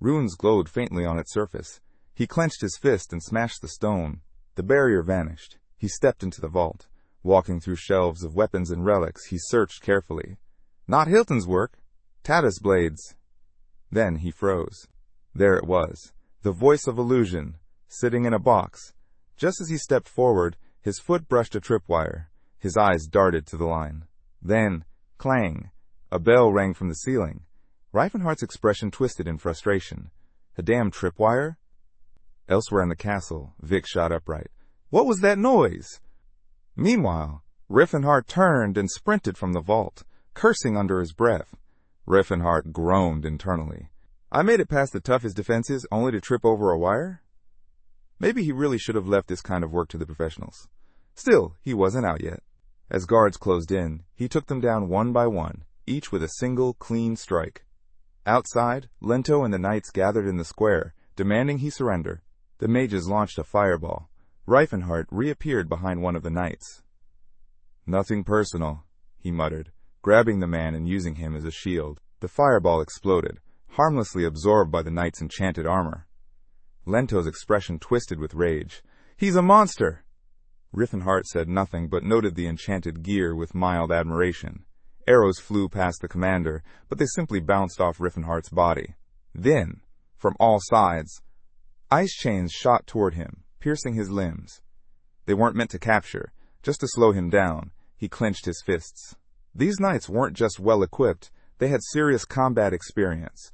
Runes glowed faintly on its surface. He clenched his fist and smashed the stone. The barrier vanished. He stepped into the vault. Walking through shelves of weapons and relics, he searched carefully. Not Hilton's work. Tatus blades. Then he froze. There it was, the voice of illusion, sitting in a box. Just as he stepped forward, his foot brushed a tripwire. His eyes darted to the line. Then, clang, a bell rang from the ceiling. Riefenhart's expression twisted in frustration. A damn tripwire? Elsewhere in the castle, Vic shot upright. What was that noise? Meanwhile, Riefenhart turned and sprinted from the vault, cursing under his breath. Riefenhart groaned internally. I made it past the toughest defenses only to trip over a wire? Maybe he really should have left this kind of work to the professionals. Still, he wasn't out yet. As guards closed in, he took them down one by one, each with a single, clean strike. Outside, Lento and the knights gathered in the square, demanding he surrender. The mages launched a fireball. Riefenhart reappeared behind one of the knights. Nothing personal, he muttered, grabbing the man and using him as a shield. The fireball exploded, harmlessly absorbed by the knight's enchanted armor. Lento's expression twisted with rage. He's a monster! Riefenhart said nothing but noted the enchanted gear with mild admiration. Arrows flew past the commander, but they simply bounced off Riefenhart's body. Then, from all sides, ice chains shot toward him, piercing his limbs. They weren't meant to capture, just to slow him down. He clenched his fists. These knights weren't just well-equipped, they had serious combat experience.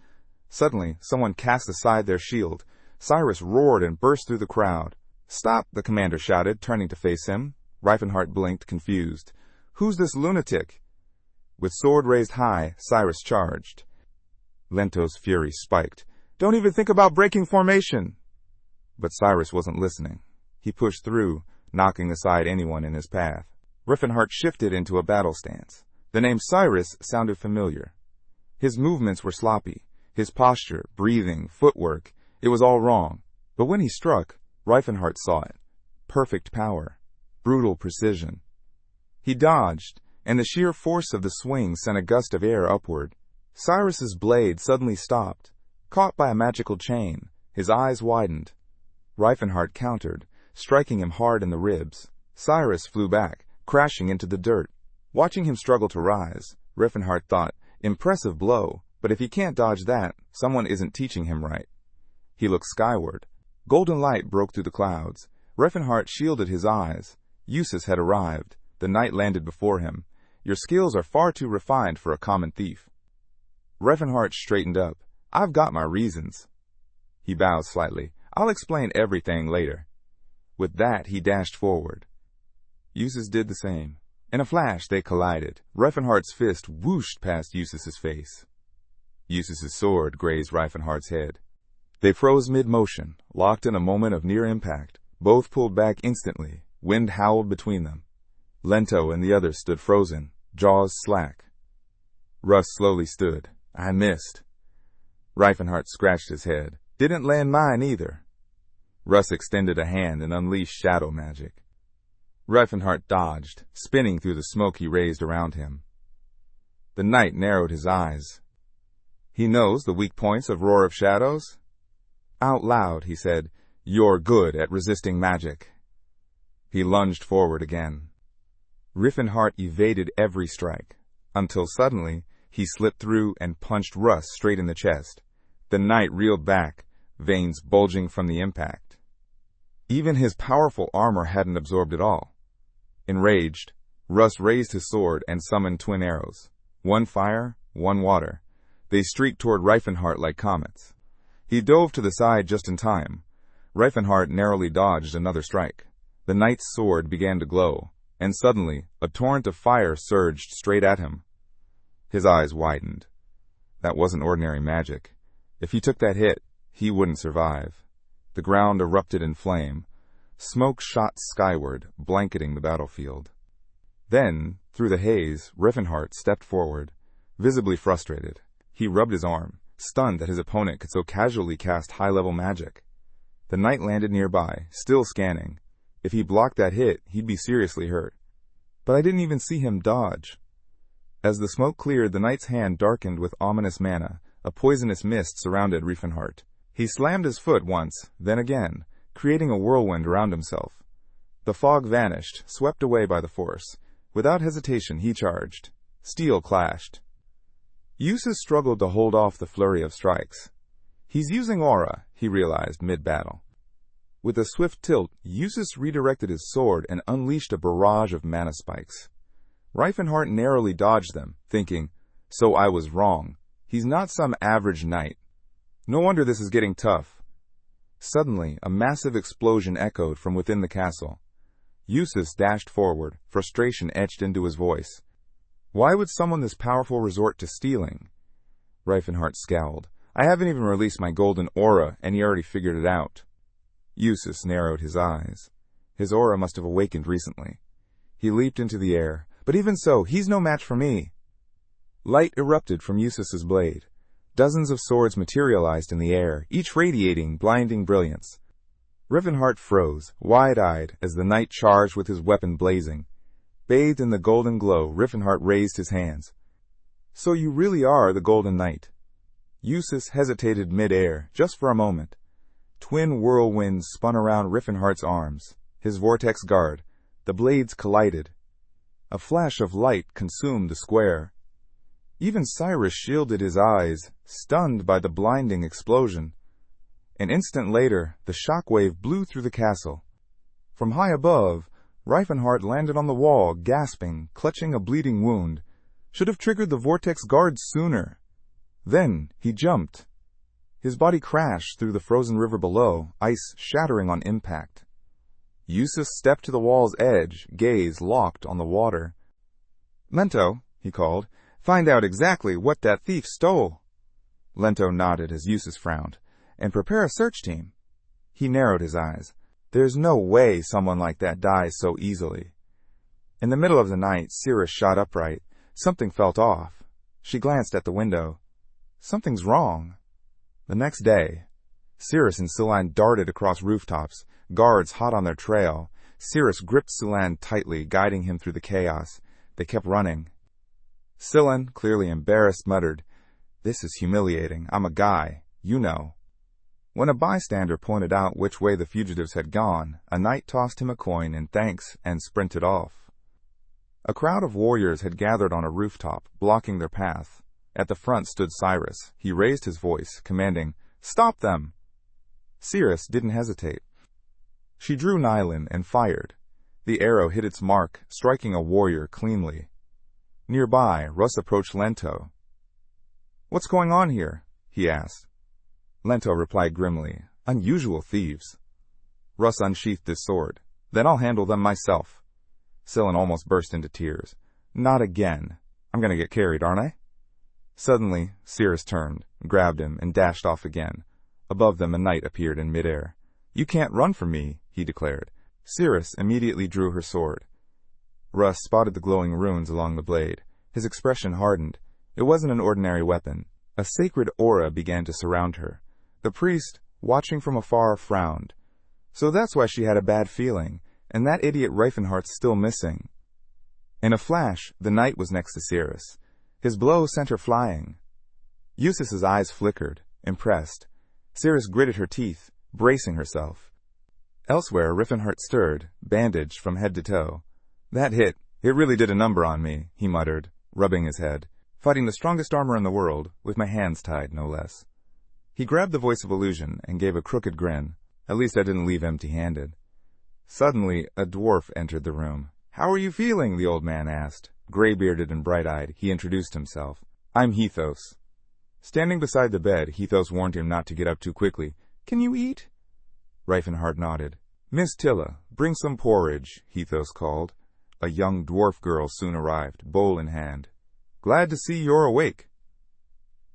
Suddenly, someone cast aside their shield. Cyrus roared and burst through the crowd. Stop, the commander shouted, turning to face him. Riefenhart blinked, confused. Who's this lunatic? With sword raised high, Cyrus charged. Lento's fury spiked. Don't even think about breaking formation! But Cyrus wasn't listening. He pushed through, knocking aside anyone in his path. Riefenhart shifted into a battle stance. The name Cyrus sounded familiar. His movements were sloppy. His posture, breathing, footwork, it was all wrong. But when he struck, Riefenhart saw it. Perfect power. Brutal precision. He dodged, and the sheer force of the swing sent a gust of air upward. Cyrus's blade suddenly stopped. Caught by a magical chain, his eyes widened. Riefenhart countered, striking him hard in the ribs. Cyrus flew back, crashing into the dirt. Watching him struggle to rise, Riefenhart thought, impressive blow, but if he can't dodge that, someone isn't teaching him right. He looked skyward. Golden light broke through the clouds. Riefenhart shielded his eyes. Eustace had arrived. The knight landed before him. Your skills are far too refined for a common thief." Reifenhart straightened up. "I've got my reasons." He bowed slightly. "I'll explain everything later." With that, he dashed forward. Eustace did the same. In a flash, they collided. Reifenhart's fist whooshed past Eustace's face. Eustace's sword grazed Reifenhart's head. They froze mid-motion, locked in a moment of near impact. Both pulled back instantly. Wind howled between them. Lento and the other stood frozen, jaws slack. Russ slowly stood. "I missed." Reifenhart scratched his head. "Didn't land mine either." Russ extended a hand and unleashed shadow magic. Reifenhart dodged, spinning through the smoke he raised around him. The knight narrowed his eyes. "He knows the weak points of Roar of Shadows?" Out loud, he said, "You're good at resisting magic." He lunged forward again. Reifenhart evaded every strike, until suddenly he slipped through and punched Russ straight in the chest. The knight reeled back, veins bulging from the impact. Even his powerful armor hadn't absorbed it all. Enraged, Russ raised his sword and summoned twin arrows. One fire, one water. They streaked toward Reifenhart like comets. He dove to the side just in time. Reifenhart narrowly dodged another strike. The knight's sword began to glow, and suddenly a torrent of fire surged straight at him. His eyes widened. That wasn't ordinary magic. If he took that hit, he wouldn't survive. The ground erupted in flame. Smoke shot skyward, blanketing the battlefield. Then, through the haze, Reifenhart stepped forward, visibly frustrated. He rubbed his arm, stunned that his opponent could so casually cast high-level magic. The knight landed nearby, still scanning. If he blocked that hit, he'd be seriously hurt. But I didn't even see him dodge. As the smoke cleared, the knight's hand darkened with ominous mana. A poisonous mist surrounded Reifenhart. He slammed his foot once, then again, creating a whirlwind around himself. The fog vanished, swept away by the force. Without hesitation, he charged. Steel clashed. Eustace struggled to hold off the flurry of strikes. He's using aura, he realized mid-battle. With a swift tilt, Eustace redirected his sword and unleashed a barrage of mana spikes. Reifenhart narrowly dodged them, thinking, "So I was wrong. He's not some average knight. No wonder this is getting tough." Suddenly, a massive explosion echoed from within the castle. Eustace dashed forward, frustration etched into his voice. Why would someone this powerful resort to stealing? Reifenhart scowled. "I haven't even released my golden aura, and he already figured it out." Eustace narrowed his eyes. His aura must have awakened recently. He leaped into the air. "But even so, he's no match for me." Light erupted from Eustace's blade. Dozens of swords materialized in the air, each radiating blinding brilliance. Reifenhart froze, wide-eyed, as the knight charged with his weapon blazing. Bathed in the golden glow, Reifenhart raised his hands. "So you really are the Golden Knight." Eustace hesitated mid-air, just for a moment. Twin whirlwinds spun around Reifenhart's arms, his vortex guard. The blades collided. A flash of light consumed the square. Even Cyrus shielded his eyes, stunned by the blinding explosion. An instant later, the shockwave blew through the castle. From high above, Reifenhart landed on the wall, gasping, clutching a bleeding wound. Should have triggered the vortex guard sooner. Then he jumped. His body crashed through the frozen river below, ice shattering on impact. Eustace stepped to the wall's edge, gaze locked on the water. "Lento," he called, "find out exactly what that thief stole." Lento nodded as Eustace frowned. "And prepare a search team." He narrowed his eyes. There's no way someone like that dies so easily. In the middle of the night, Cirrus shot upright. Something felt off. She glanced at the window. Something's wrong. The next day, Cirrus and Scylla darted across rooftops, guards hot on their trail. Cirrus gripped Scylla tightly, guiding him through the chaos. They kept running. Scylla, clearly embarrassed, muttered, "This is humiliating. I'm a guy. You know." When a bystander pointed out which way the fugitives had gone, a knight tossed him a coin in thanks and sprinted off. A crowd of warriors had gathered on a rooftop, blocking their path. At the front stood Cyrus. He raised his voice, commanding, "Stop them!" Cirrus didn't hesitate. She drew Nylon and fired. The arrow hit its mark, striking a warrior cleanly. Nearby, Russ approached Lento. "What's going on here?" he asked. Lento replied grimly, "Unusual thieves." Russ unsheathed his sword. "Then I'll handle them myself." Scylla almost burst into tears. "Not again. I'm gonna get carried, aren't I?" Suddenly, Cirrus turned, grabbed him, and dashed off again. Above them, a knight appeared in midair. "You can't run from me," he declared. Cirrus immediately drew her sword. Russ spotted the glowing runes along the blade. His expression hardened. It wasn't an ordinary weapon. A sacred aura began to surround her. The priest, watching from afar, frowned. So that's why she had a bad feeling, and that idiot Reifenhardt's still missing. In a flash, the knight was next to Cirrus. His blow sent her flying. Eustace's eyes flickered, impressed. Cirrus gritted her teeth, bracing herself. Elsewhere, Riefenhardt stirred, bandaged from head to toe. "That hit, it really did a number on me," he muttered, rubbing his head. "Fighting the strongest armor in the world, with my hands tied, no less." He grabbed the voice of illusion and gave a crooked grin. "At least I didn't leave empty-handed." Suddenly, a dwarf entered the room. "How are you feeling?" the old man asked. Gray-bearded and bright-eyed, he introduced himself. "I'm Hethos." Standing beside the bed, Hethos warned him not to get up too quickly. "Can you eat?" Reifenhardt nodded. "Miss Tilla, bring some porridge," Hethos called. A young dwarf girl soon arrived, bowl in hand. "Glad to see you're awake."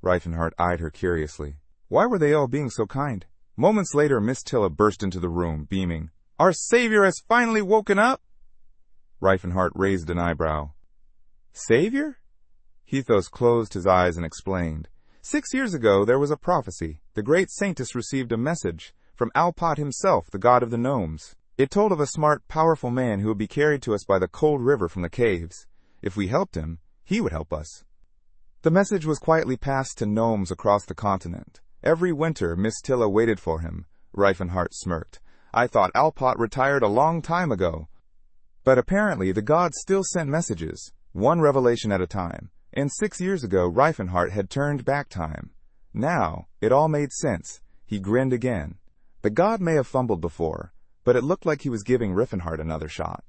Reifenhardt eyed her curiously. Why were they all being so kind? Moments later, Miss Tilla burst into the room, beaming. "Our savior has finally woken up!" Reifenhardt raised an eyebrow. "Savior?" Hethos closed his eyes and explained. 6 years ago, there was a prophecy. The great saintess received a message from Alpot himself, the god of the gnomes. It told of a smart, powerful man who would be carried to us by the cold river from the caves. If we helped him, he would help us. The message was quietly passed to gnomes across the continent. Every winter, Miss Tilla waited for him. Reifenhardt smirked. "I thought Alpot retired a long time ago." But apparently, the gods still sent messages, one revelation at a time. And 6 years ago, Reifenhardt had turned back time. Now, it all made sense. He grinned again. The god may have fumbled before, but it looked like he was giving Reifenhardt another shot.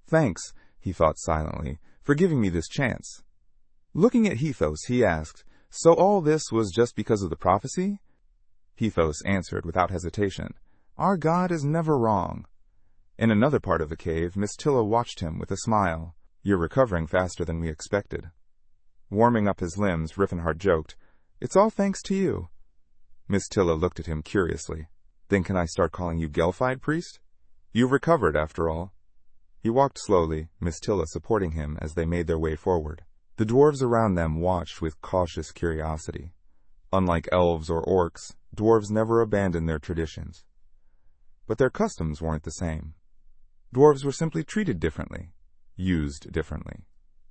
"Thanks," he thought silently, "for giving me this chance." Looking at Hethos, he asked, "So all this was just because of the prophecy?" Hethos answered without hesitation, "Our God is never wrong." In another part of the cave, Miss Tilla watched him with a smile. "You're recovering faster than we expected." Warming up his limbs, Riefenhardt joked, "It's all thanks to you." Miss Tilla looked at him curiously. "Then can I start calling you Gelfide, priest? You've recovered, after all." He walked slowly, Miss Tilla supporting him as they made their way forward. The dwarves around them watched with cautious curiosity. Unlike elves or orcs, dwarves never abandoned their traditions. But their customs weren't the same. Dwarves were simply treated differently, used differently.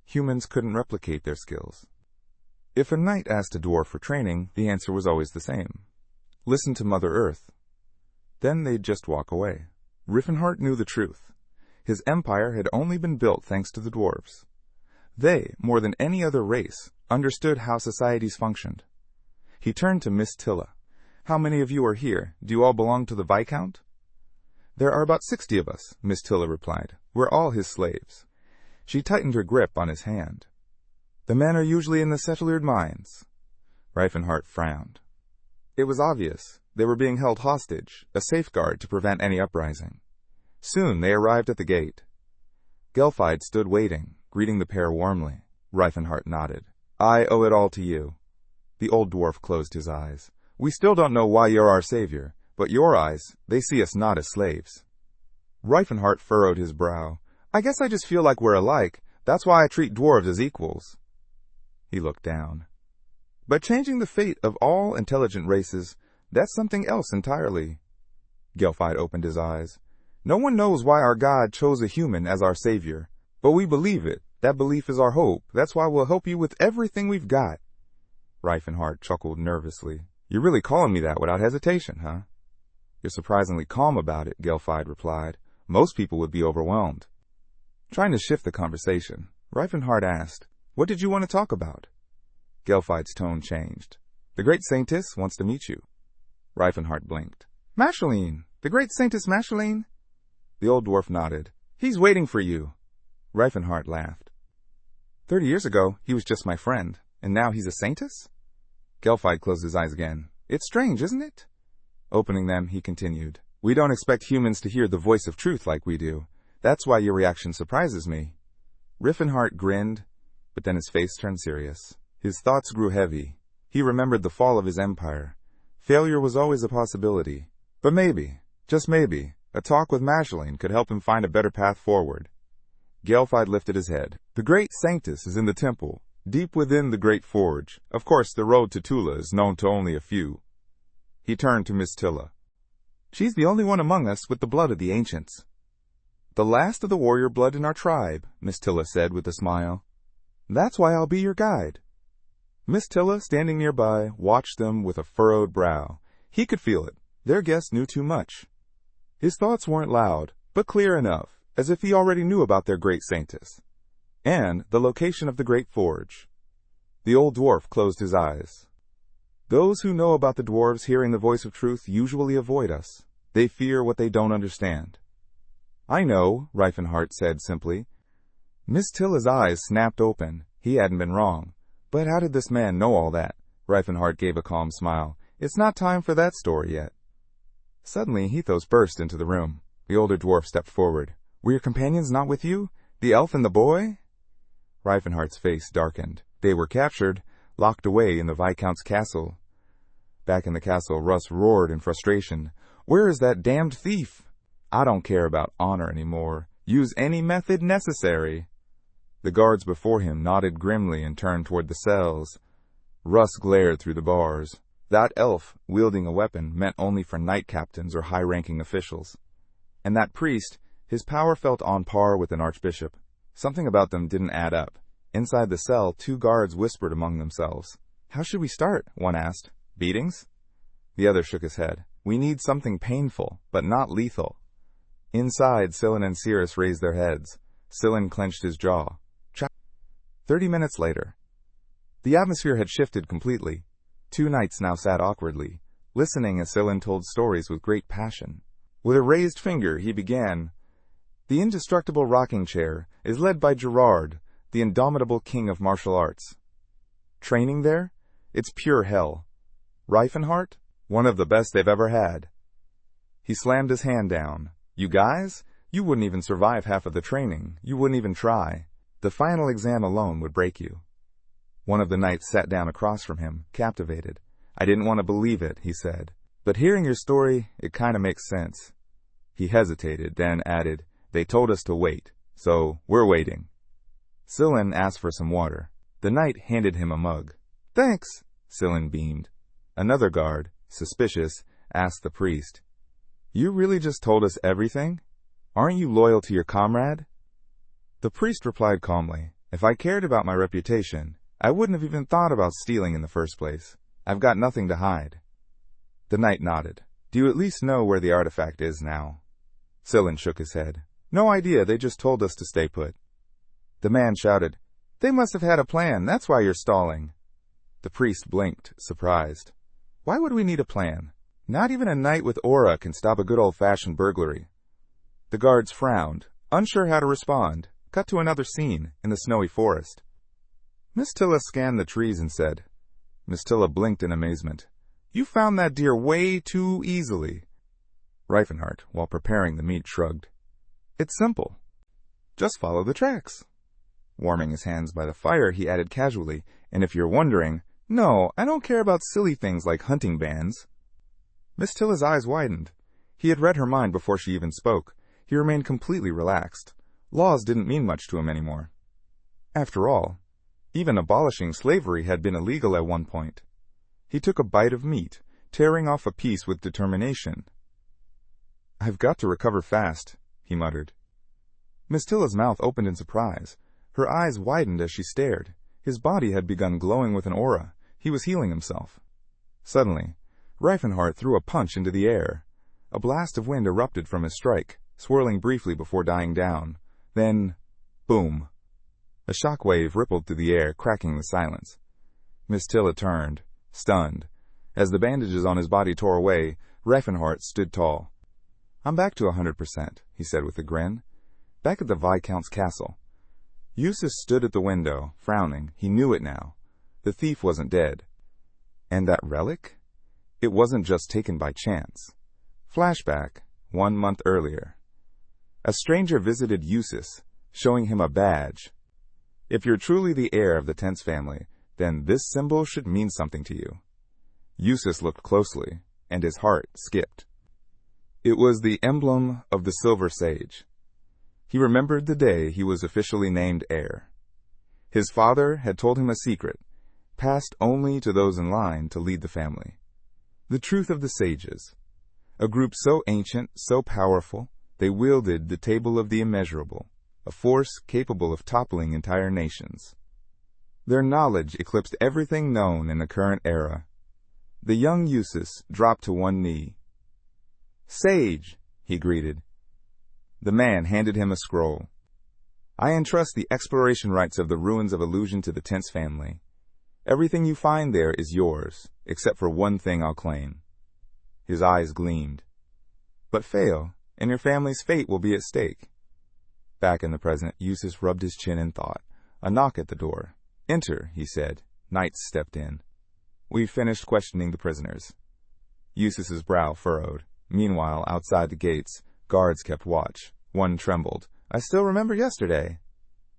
Humans couldn't replicate their skills. If a knight asked a dwarf for training, the answer was always the same. Listen to Mother Earth. Then they'd just walk away. Riefenhardt knew the truth. His empire had only been built thanks to the dwarves. They, more than any other race, understood how societies functioned. He turned to Miss Tilla. "How many of you are here? Do you all belong to the Viscount?" "There are about 60 of us," Miss Tilla replied. "We're all his slaves." She tightened her grip on his hand. "The men are usually in the settlered mines." Reifenhardt frowned. It was obvious. They were being held hostage, a safeguard to prevent any uprising. Soon they arrived at the gate. Gelfide stood waiting, greeting the pair warmly. Reifenhardt nodded. "I owe it all to you." The old dwarf closed his eyes. "We still don't know why you're our savior, but your eyes, they see us not as slaves." Reifenhardt furrowed his brow. "I guess I just feel like we're alike. That's why I treat dwarves as equals." He looked down. "But changing the fate of all intelligent races, that's something else entirely." Gelfide opened his eyes. "No one knows why our God chose a human as our savior, but we believe it. That belief is our hope. That's why we'll help you with everything we've got." Reifenhardt chuckled nervously. "You're really calling me that without hesitation, huh?" "You're surprisingly calm about it," Gelfide replied. "Most people would be overwhelmed." Trying to shift the conversation, Reifenhardt asked, "What did you want to talk about?" Gelfide's tone changed. "The great saintess wants to meet you." Reifenhardt blinked. "Mashaline! The great saintess Mashaline?" The old dwarf nodded. "He's waiting for you." Reifenhardt laughed. 30 years ago, he was just my friend, and now he's a saintess? Gelfide closed his eyes again. It's strange, isn't it? Opening them, he continued. We don't expect humans to hear the voice of truth like we do. That's why your reaction surprises me. Riffenhart grinned, but then his face turned serious. His thoughts grew heavy. He remembered the fall of his empire. Failure was always a possibility. But maybe, just maybe, a talk with Martialing could help him find a better path forward. Gelfide lifted his head. The great Sanctus is in the temple, deep within the great forge. Of course, the road to Tula is known to only a few. He turned to Miss Tilla. She's the only one among us with the blood of the ancients. The last of the warrior blood in our tribe, Miss Tilla said with a smile. That's why I'll be your guide. Miss Tilla, standing nearby, watched them with a furrowed brow. He could feel it. Their guest knew too much. His thoughts weren't loud, but clear enough, as if he already knew about their great Sanctus. And the location of the great forge. The old dwarf closed his eyes. Those who know about the dwarves hearing the voice of truth usually avoid us. They fear what they don't understand. I know, Reifenhart said simply. Miss Tilla's eyes snapped open. He hadn't been wrong. But how did this man know all that? Reifenhart gave a calm smile. It's not time for that story yet. Suddenly, Hethos burst into the room. The older dwarf stepped forward. Were your companions not with you? The elf and the boy? Reifenhart's face darkened. They were captured, locked away in the Viscount's castle. Back in the castle, Russ roared in frustration. Where is that damned thief? I don't care about honor anymore. Use any method necessary. The guards before him nodded grimly and turned toward the cells. Russ glared through the bars. That elf, wielding a weapon, meant only for knight captains or high-ranking officials. And that priest, his power felt on par with an archbishop. Something about them didn't add up. Inside the cell, 2 guards whispered among themselves. How should we start? One asked. Beatings? The other shook his head. We need something painful, but not lethal. Inside, Scylla and Cirrus raised their heads. Scylla clenched his jaw. 30 minutes later. The atmosphere had shifted completely. 2 knights now sat awkwardly, listening as Scylla told stories with great passion. With a raised finger, he began. The indestructible rocking chair is led by Gerard, the Indomitable King of martial arts. Training there? It's pure hell. Reifenhart? One of the best they've ever had. He slammed his hand down. You guys? You wouldn't even survive half of the training. You wouldn't even try. The final exam alone would break you. One of the knights sat down across from him, captivated. I didn't want to believe it, he said. But hearing your story, it kind of makes sense. He hesitated, then added, They told us to wait, so we're waiting. Scylla asked for some water. The knight handed him a mug. Thanks, Scylla beamed. Another guard, suspicious, asked the priest. You really just told us everything? Aren't you loyal to your comrade? The priest replied calmly, If I cared about my reputation, I wouldn't have even thought about stealing in the first place. I've got nothing to hide. The knight nodded. Do you at least know where the artifact is now? Scylla shook his head. No idea, they just told us to stay put. The man shouted, They must have had a plan, that's why you're stalling. The priest blinked, surprised. Why would we need a plan? Not even a knight with aura can stop a good old-fashioned burglary. The guards frowned, unsure how to respond. Cut to another scene, in the snowy forest. Miss Tilla scanned the trees and said. Miss Tilla blinked in amazement. You found that deer way too easily. Reifenhart, while preparing the meat, shrugged. It's simple. Just follow the tracks. Warming his hands by the fire, he added casually, and if you're wondering, no, I don't care about silly things like hunting bands. Miss Tilla's eyes widened. He had read her mind before she even spoke. He remained completely relaxed. Laws didn't mean much to him anymore. After all, even abolishing slavery had been illegal at one point. He took a bite of meat, tearing off a piece with determination. I've got to recover fast, he muttered. Miss Tilla's mouth opened in surprise. Her eyes widened as she stared. His body had begun glowing with an aura. He was healing himself. Suddenly, Reifenhart threw a punch into the air. A blast of wind erupted from his strike, swirling briefly before dying down. Then, boom. A shock wave rippled through the air, cracking the silence. Miss Tilla turned, stunned. As the bandages on his body tore away, Reifenhart stood tall. I'm back to 100%, he said with a grin. Back at the Viscount's castle. Eustace stood at the window, frowning. He knew it now. The thief wasn't dead. And that relic? It wasn't just taken by chance. Flashback, 1 month earlier. A stranger visited Eustace, showing him a badge. If you're truly the heir of the Tense family, then this symbol should mean something to you. Eustace looked closely, and his heart skipped. It was the emblem of the Silver Sage. He remembered the day he was officially named heir. His father had told him a secret, passed only to those in line to lead the family. The truth of the sages. A group so ancient, so powerful, they wielded the table of the immeasurable, a force capable of toppling entire nations. Their knowledge eclipsed everything known in the current era. The young Eustace dropped to one knee. "Sage," he greeted. The man handed him a scroll. "I entrust the exploration rights of the ruins of illusion to the Tense family. Everything you find there is yours, except for one thing I'll claim." His eyes gleamed. "But fail, and your family's fate will be at stake." Back in the present, Eustace rubbed his chin in thought. A knock at the door. "Enter," he said. Knights stepped in. "We've finished questioning the prisoners." Eustace's brow furrowed. Meanwhile, outside the gates, guards kept watch. One trembled. "I still remember yesterday."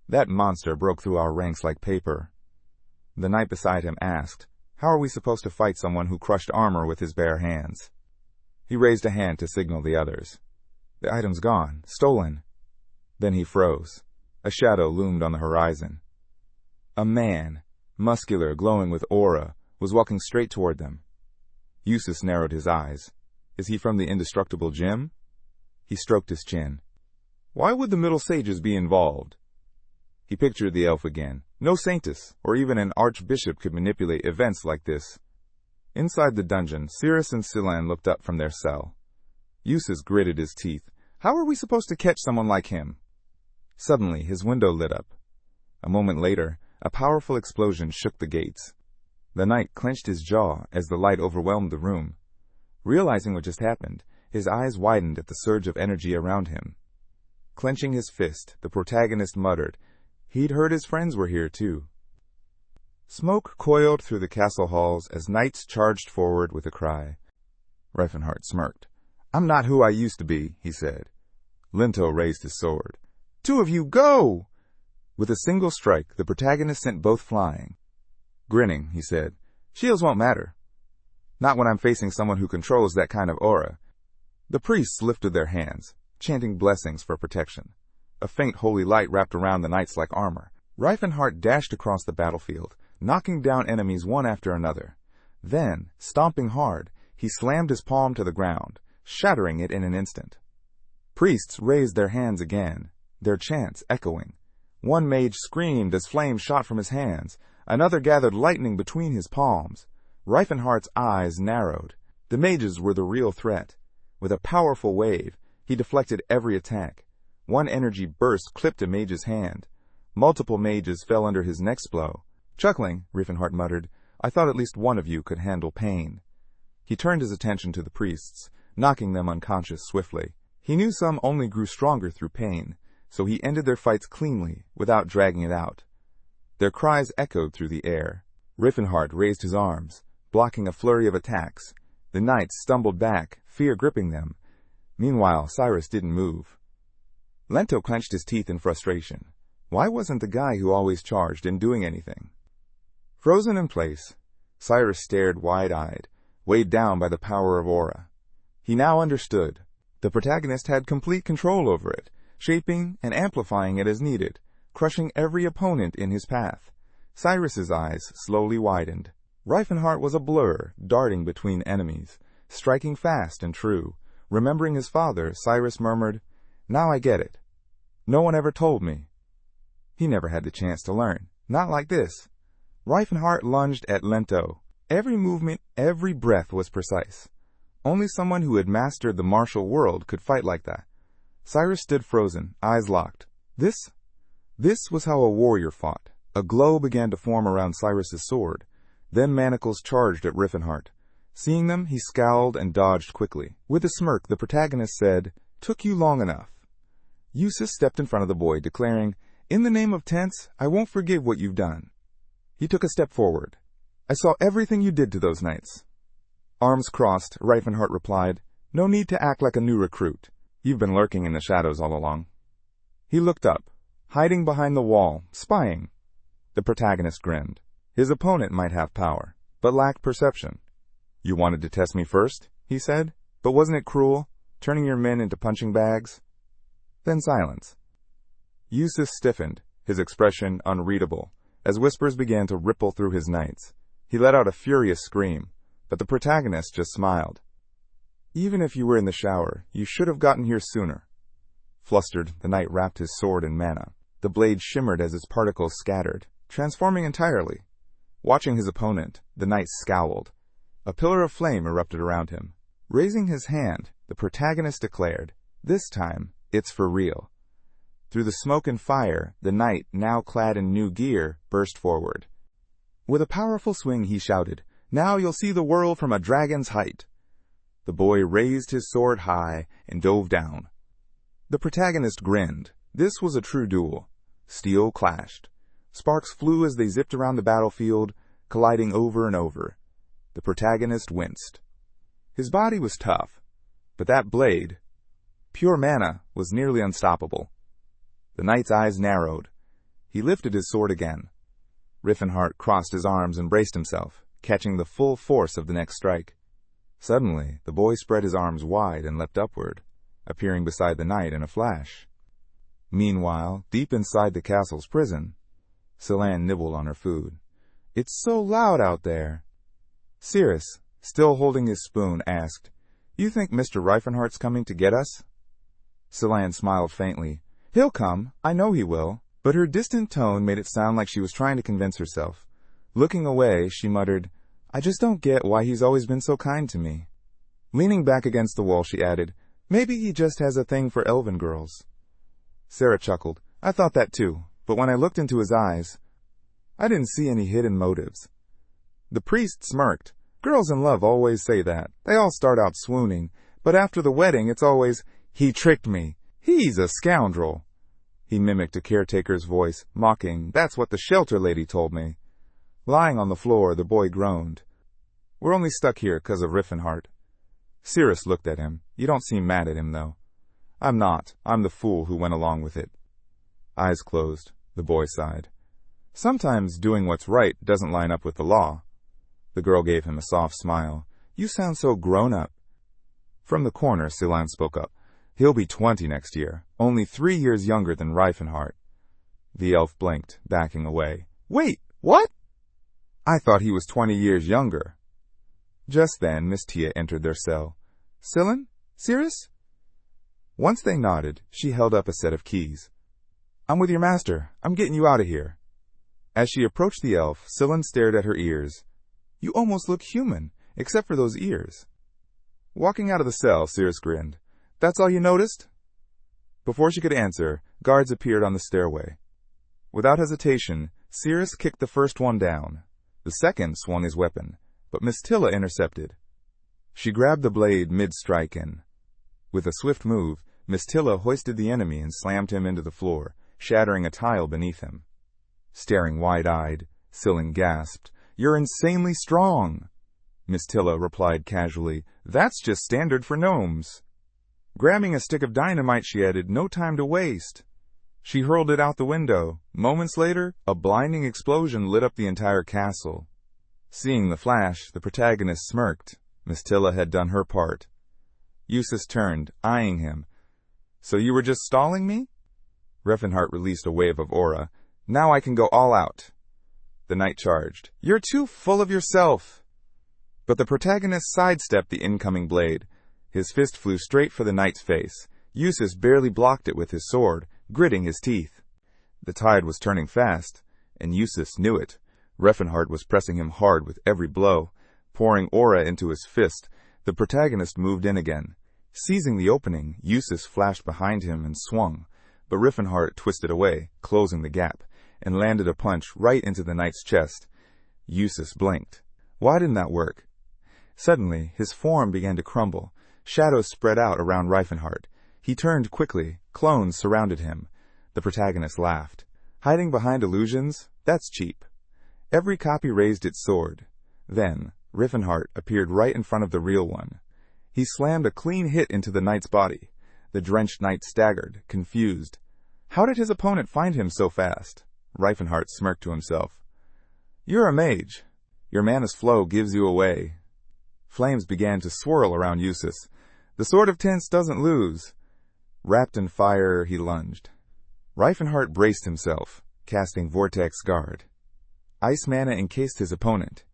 "That monster broke through our ranks like paper." The knight beside him asked, "How are we supposed to fight someone who crushed armor with his bare hands?" He raised a hand to signal the others. "The item's gone. Stolen." Then he froze. A shadow loomed on the horizon. A man, muscular, glowing with aura, was walking straight toward them. Eustace narrowed his eyes. "Is he from the indestructible gem?" He stroked his chin. "Why would the Middle Sages be involved?" He pictured the elf again. No saintess, or even an archbishop, could manipulate events like this. Inside the dungeon, Cirrus and Silan looked up from their cell. Eustace gritted his teeth. "How are we supposed to catch someone like him?" Suddenly, his window lit up. A moment later, a powerful explosion shook the gates. The knight clenched his jaw as the light overwhelmed the room. Realizing what just happened, his eyes widened at the surge of energy around him. Clenching his fist, the protagonist muttered, he'd heard his friends were here too. Smoke coiled through the castle halls as knights charged forward with a cry. Reifenhart smirked. "I'm not who I used to be," he said. Lento raised his sword. "Two of you, go!" With a single strike, the protagonist sent both flying. Grinning, he said, "Shields won't matter. Not when I'm facing someone who controls that kind of aura." The priests lifted their hands, chanting blessings for protection. A faint holy light wrapped around the knights like armor. Reifenhart dashed across the battlefield, knocking down enemies one after another. Then, stomping hard, he slammed his palm to the ground, shattering it in an instant. Priests raised their hands again, their chants echoing. One mage screamed as flames shot from his hands. Another gathered lightning between his palms. Reifenhart's eyes narrowed. The mages were the real threat. With a powerful wave, he deflected every attack. One energy burst clipped a mage's hand. Multiple mages fell under his next blow. Chuckling, Reifenhart muttered, "I thought at least one of you could handle pain." He turned his attention to the priests, knocking them unconscious swiftly. He knew some only grew stronger through pain, so he ended their fights cleanly, without dragging it out. Their cries echoed through the air. Reifenhart raised his arms, blocking a flurry of attacks. The knights stumbled back, fear gripping them. Meanwhile, Cyrus didn't move. Lento clenched his teeth in frustration. Why wasn't the guy who always charged in doing anything? Frozen in place, Cyrus stared wide-eyed, weighed down by the power of aura. He now understood. The protagonist had complete control over it, shaping and amplifying it as needed, crushing every opponent in his path. Cyrus's eyes slowly widened. Reifenhart was a blur, darting between enemies, striking fast and true. Remembering his father, Cyrus murmured, "Now I get it. No one ever told me." He never had the chance to learn. Not like this. Reifenhart lunged at Lento. Every movement, every breath was precise. Only someone who had mastered the martial world could fight like that. Cyrus stood frozen, eyes locked. This was how a warrior fought. A glow began to form around Cyrus's sword. Then manacles charged at Reifenhart. Seeing them, he scowled and dodged quickly. With a smirk, the protagonist said, "Took you long enough." Eustace stepped in front of the boy, declaring, In the name of tense, I won't forgive what you've done. He took a step forward. I saw everything you did to those knights. Arms crossed, Reifenhart replied, No need to act like a new recruit. You've been lurking in the shadows all along. He looked up, hiding behind the wall, spying. The protagonist grinned. His opponent might have power, but lacked perception. You wanted to test me first, he said, but wasn't it cruel, turning your men into punching bags? Then silence. Eustace stiffened, his expression unreadable, as whispers began to ripple through his knights. He let out a furious scream, but the protagonist just smiled. Even if you were in the shower, you should have gotten here sooner. Flustered, the knight wrapped his sword in mana. The blade shimmered as its particles scattered, transforming entirely. Watching his opponent, the knight scowled. A pillar of flame erupted around him. Raising his hand, the protagonist declared, This time, it's for real. Through the smoke and fire, the knight, now clad in new gear, burst forward. With a powerful swing, he shouted, Now you'll see the world from a dragon's height. The boy raised his sword high and dove down. The protagonist grinned. This was a true duel. Steel clashed. Sparks flew as they zipped around the battlefield, colliding over and over. The protagonist winced. His body was tough, but that blade, pure mana, was nearly unstoppable. The knight's eyes narrowed. He lifted his sword again. Reifenhart crossed his arms and braced himself, catching the full force of the next strike. Suddenly, the boy spread his arms wide and leapt upward, appearing beside the knight in a flash. Meanwhile, deep inside the castle's prison, Celine nibbled on her food. It's so loud out there. Cyrus, still holding his spoon, asked, You think Mr. Reifenhart's coming to get us? Celine smiled faintly. He'll come, I know he will. But her distant tone made it sound like she was trying to convince herself. Looking away, she muttered, I just don't get why he's always been so kind to me. Leaning back against the wall, she added, Maybe he just has a thing for elven girls. Sarah chuckled. I thought that too, but when I looked into his eyes, I didn't see any hidden motives. The priest smirked. Girls in love always say that. They all start out swooning, but after the wedding it's always, He tricked me. He's a scoundrel. He mimicked a caretaker's voice, mocking, That's what the shelter lady told me. Lying on the floor, the boy groaned. We're only stuck here 'cause of Reifenhart. Cyrus looked at him. You don't seem mad at him, though. I'm not. I'm the fool who went along with it. Eyes closed, the boy sighed. Sometimes doing what's right doesn't line up with the law. The girl gave him a soft smile. You sound so grown up. From the corner, Celine spoke up. He'll be 20 next year, only 3 years younger than Reifenhart. The elf blinked, backing away. Wait, what? I thought he was 20 years younger. Just then, Miss Tia entered their cell. Celine? Cyrus? Once they nodded, she held up a set of keys. I'm with your master. I'm getting you out of here. As she approached the elf, Celine stared at her ears. You almost look human, except for those ears. Walking out of the cell, Cyrus grinned. That's all you noticed? Before she could answer, guards appeared on the stairway. Without hesitation, Cyrus kicked the first one down. The second swung his weapon, but Miss Tilla intercepted. She grabbed the blade mid-strike and, with a swift move, Miss Tilla hoisted the enemy and slammed him into the floor, shattering a tile beneath him. Staring wide-eyed, Celine gasped, You're insanely strong. Miss Tilla replied casually, That's just standard for gnomes. Grabbing a stick of dynamite, she added, No time to waste. She hurled it out the window. Moments later, a blinding explosion lit up the entire castle. Seeing the flash, the protagonist smirked. Miss Tilla had done her part. Eustace turned, eyeing him. So you were just stalling me? Reifenhart released a wave of aura. Now I can go all out. The knight charged. You're too full of yourself. But the protagonist sidestepped the incoming blade. His fist flew straight for the knight's face. Eustace barely blocked it with his sword, gritting his teeth. The tide was turning fast, and Eustace knew it. Reifenhart was pressing him hard with every blow. Pouring aura into his fist, the protagonist moved in again. Seizing the opening, Eustace flashed behind him and swung, but Reifenhart twisted away, closing the gap, and landed a punch right into the knight's chest. Eustace blinked. Why didn't that work? Suddenly, his form began to crumble. Shadows spread out around Reifenhart. He turned quickly. Clones surrounded him. The protagonist laughed. Hiding behind illusions? That's cheap. Every copy raised its sword. Then, Riffenhart appeared right in front of the real one. He slammed a clean hit into the knight's body. The drenched knight staggered, confused. How did his opponent find him so fast? Riefenhart smirked to himself. You're a mage. Your mana's flow gives you away. Flames began to swirl around Eustace. The Sword of Tints doesn't lose. Wrapped in fire, he lunged. Riefenhart braced himself, casting Vortex Guard. Ice mana encased his opponent.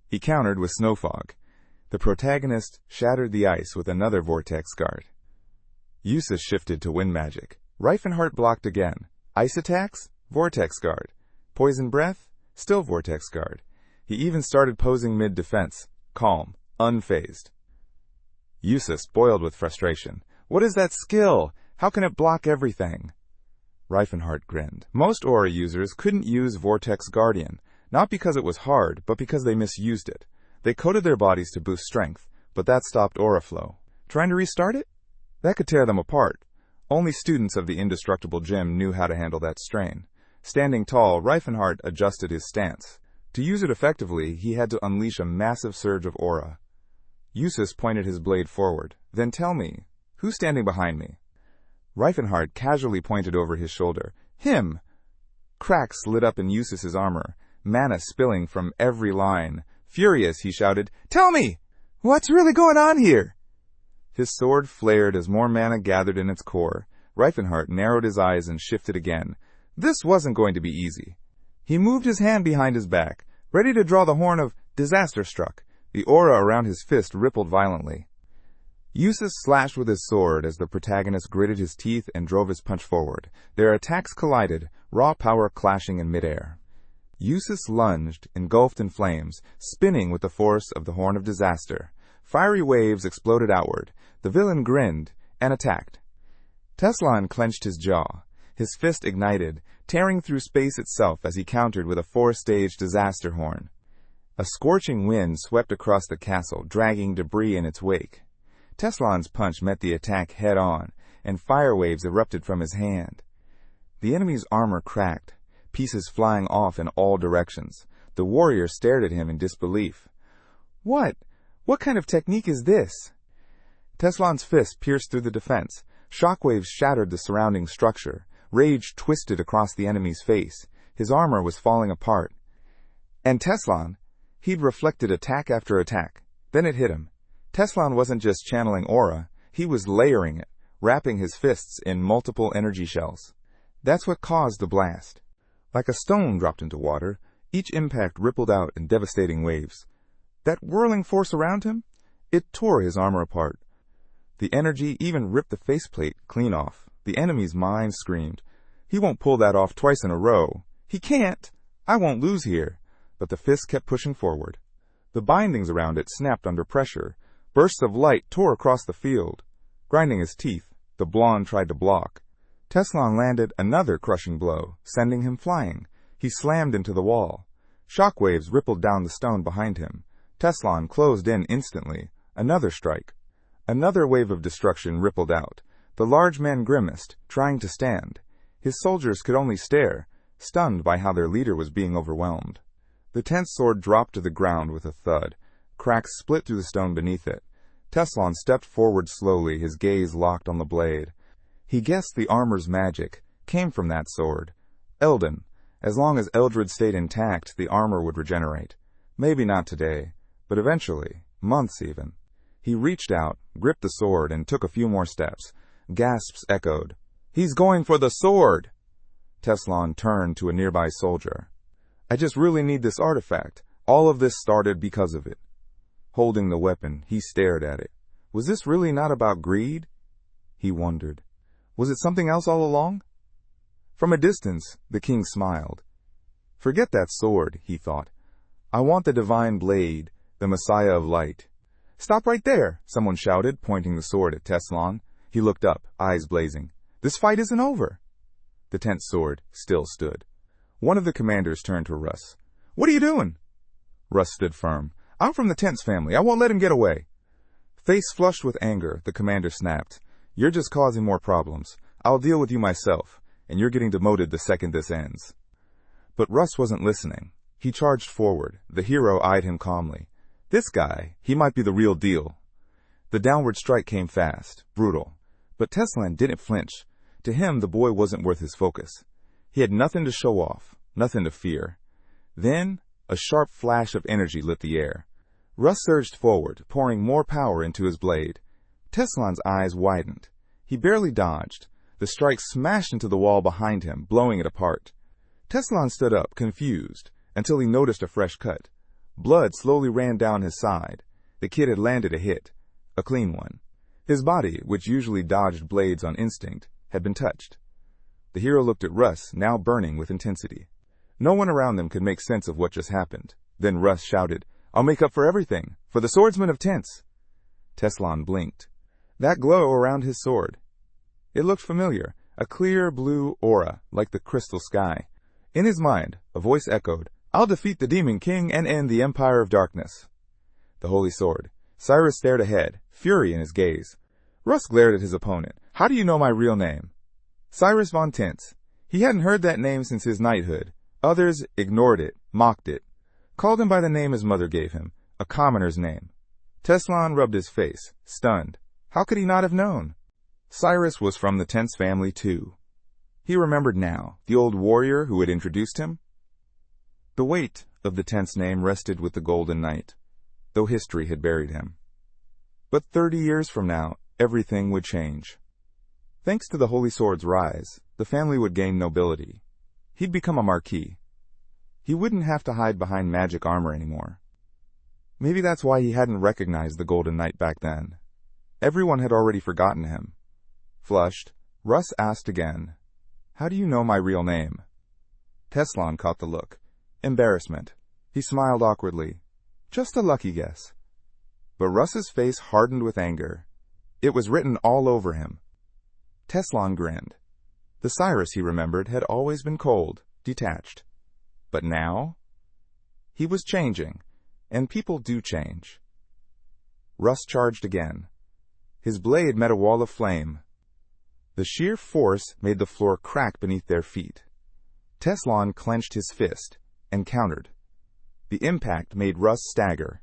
He countered with Snow Fog. The protagonist shattered the ice with another Vortex Guard. Eustace shifted to Wind Magic. Riefenhart blocked again. Ice attacks? Vortex Guard. Poison Breath? Still Vortex Guard. He even started posing mid-defense. Calm. Unfazed. Eustace boiled with frustration. What is that skill? How can it block everything? Riefenhart grinned. Most Aura users couldn't use Vortex Guardian, not because it was hard, but because they misused it. They coated their bodies to boost strength, but that stopped aura flow. Trying to restart it? That could tear them apart. Only students of the indestructible gym knew how to handle that strain. Standing tall, Riefenhart adjusted his stance. To use it effectively, he had to unleash a massive surge of aura. Eustace pointed his blade forward. Then tell me, who's standing behind me? Riefenhart casually pointed over his shoulder. Him! Cracks lit up in Eustace's armor, mana spilling from every line. Furious, he shouted, Tell me! What's really going on here? His sword flared as more mana gathered in its core. Riefenhart narrowed his eyes and shifted again. This wasn't going to be easy. He moved his hand behind his back, ready to draw the horn of Disaster Struck. The aura around his fist rippled violently. Eustace slashed with his sword as the protagonist gritted his teeth and drove his punch forward. Their attacks collided, raw power clashing in midair. Eustace lunged, engulfed in flames, spinning with the force of the Horn of Disaster. Fiery waves exploded outward. The villain grinned and attacked. Teslan clenched his jaw. His fist ignited, tearing through space itself as he countered with a four-stage disaster horn. A scorching wind swept across the castle, dragging debris in its wake. Teslan's punch met the attack head-on, and fire waves erupted from his hand. The enemy's armor cracked, pieces flying off in all directions. The warrior stared at him in disbelief. What kind of technique is this? Teslan's fist pierced through the defense. Shockwaves shattered the surrounding structure. Rage twisted across the enemy's face. His armor was falling apart. And Teslan, he'd reflected attack after attack. Then it hit him. Teslan wasn't just channeling aura, he was layering it, wrapping his fists in multiple energy shells. That's what caused the blast. Like a stone dropped into water, each impact rippled out in devastating waves. That whirling force around him? It tore his armor apart. The energy even ripped the faceplate clean off. The enemy's mind screamed, He won't pull that off twice in a row. He can't! I won't lose here. But the fist kept pushing forward. The bindings around it snapped under pressure. Bursts of light tore across the field. Grinding his teeth, the blonde tried to block. Teslan landed another crushing blow, sending him flying. He slammed into the wall. Shockwaves rippled down the stone behind him. Teslan closed in instantly. Another strike. Another wave of destruction rippled out. The large man grimaced, trying to stand. His soldiers could only stare, stunned by how their leader was being overwhelmed. The tense sword dropped to the ground with a thud. Cracks split through the stone beneath it. Teslan stepped forward slowly, his gaze locked on the blade. He guessed the armor's magic came from that sword. Eldon. As long as Eldred stayed intact, the armor would regenerate. Maybe not today, but eventually, months even. He reached out, gripped the sword, and took a few more steps. Gasps echoed. He's going for the sword! Teslan turned to a nearby soldier. I just really need this artifact. All of this started because of it. Holding the weapon, he stared at it. Was this really not about greed? He wondered. Was it something else all along? From a distance, the king smiled. Forget that sword, he thought. I want the divine blade, the Messiah of light. Stop right there, someone shouted, pointing the sword at Teslan. He looked up, eyes blazing. This fight isn't over. The tense sword still stood. One of the commanders turned to Russ. What are you doing? Russ stood firm. I'm from the Tense family. I won't let him get away. Face flushed with anger, the commander snapped. You're just causing more problems. I'll deal with you myself, and you're getting demoted the second this ends. But Russ wasn't listening. He charged forward. The hero eyed him calmly. This guy, he might be the real deal. The downward strike came fast, brutal. But Teslan didn't flinch. To him, the boy wasn't worth his focus. He had nothing to show off, nothing to fear. Then, a sharp flash of energy lit the air. Russ surged forward, pouring more power into his blade. Teslan's eyes widened. He barely dodged. The strike smashed into the wall behind him, blowing it apart. Teslan stood up, confused, until he noticed a fresh cut. Blood slowly ran down his side. The kid had landed a hit, a clean one. His body, which usually dodged blades on instinct, had been touched. The hero looked at Russ, now burning with intensity. No one around them could make sense of what just happened. Then Russ shouted, I'll make up for everything, for the swordsman of Tense. Teslan blinked. That glow around his sword. It looked familiar, a clear blue aura, like the crystal sky. In his mind, a voice echoed, I'll defeat the Demon King and end the Empire of Darkness. The Holy Sword. Cyrus stared ahead, fury in his gaze. Russ glared at his opponent. How do you know my real name? Cyrus von Tense. He hadn't heard that name since his knighthood. Others ignored it, mocked it. Called him by the name his mother gave him, a commoner's name. Teslan rubbed his face, stunned. How could he not have known? Cyrus was from the Tense family, too. He remembered now, the old warrior who had introduced him. The weight of the Tense name rested with the Golden Knight, though history had buried him. But 30 years from now, everything would change. Thanks to the Holy Sword's rise, the family would gain nobility. He'd become a marquis. He wouldn't have to hide behind magic armor anymore. Maybe that's why he hadn't recognized the Golden Knight back then. Everyone had already forgotten him. Flushed, Russ asked again, How do you know my real name? Teslan caught the look. Embarrassment. He smiled awkwardly. Just a lucky guess. But Russ's face hardened with anger. It was written all over him. Teslan grinned. The Cyrus, he remembered, had always been cold, detached. But now? He was changing, and people do change. Russ charged again. His blade met a wall of flame. The sheer force made the floor crack beneath their feet. Teslan clenched his fist and countered. The impact made Russ stagger.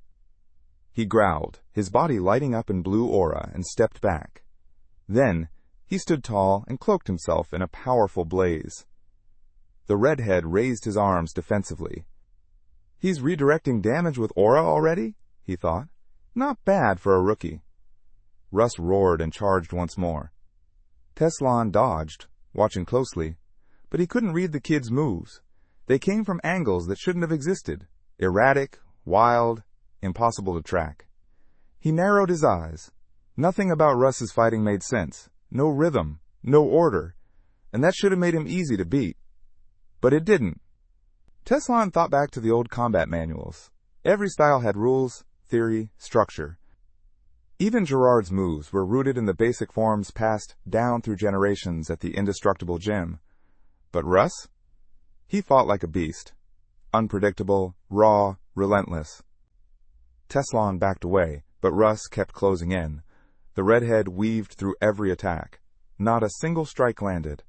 He growled, his body lighting up in blue aura, and stepped back. Then, he stood tall and cloaked himself in a powerful blaze. The redhead raised his arms defensively. He's redirecting damage with aura already? He thought. Not bad for a rookie. Russ roared and charged once more. Teslan dodged, watching closely, but he couldn't read the kid's moves. They came from angles that shouldn't have existed. Erratic, wild, impossible to track. He narrowed his eyes. Nothing about Russ's fighting made sense. No rhythm, no order, and that should have made him easy to beat. But it didn't. Teslan thought back to the old combat manuals. Every style had rules, theory, structure. Even Gerard's moves were rooted in the basic forms passed down through generations at the indestructible gym. But Russ? He fought like a beast. Unpredictable, raw, relentless. Teslan backed away, but Russ kept closing in. The redhead weaved through every attack. Not a single strike landed.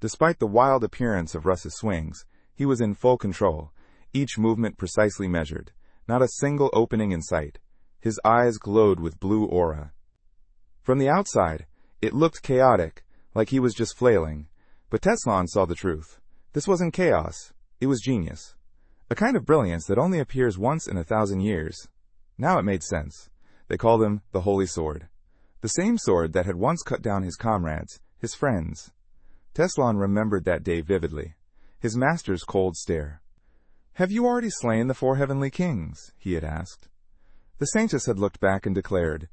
Despite the wild appearance of Russ's swings, he was in full control, each movement precisely measured. Not a single opening in sight. His eyes glowed with blue aura. From the outside, it looked chaotic, like he was just flailing. But Teslan saw the truth. This wasn't chaos. It was genius. A kind of brilliance that only appears once in 1,000 years. Now it made sense. They called him the Holy Sword. The same sword that had once cut down his comrades, his friends. Teslan remembered that day vividly. His master's cold stare. Have you already slain the 4 heavenly kings? He had asked. The saintess had looked back and declared,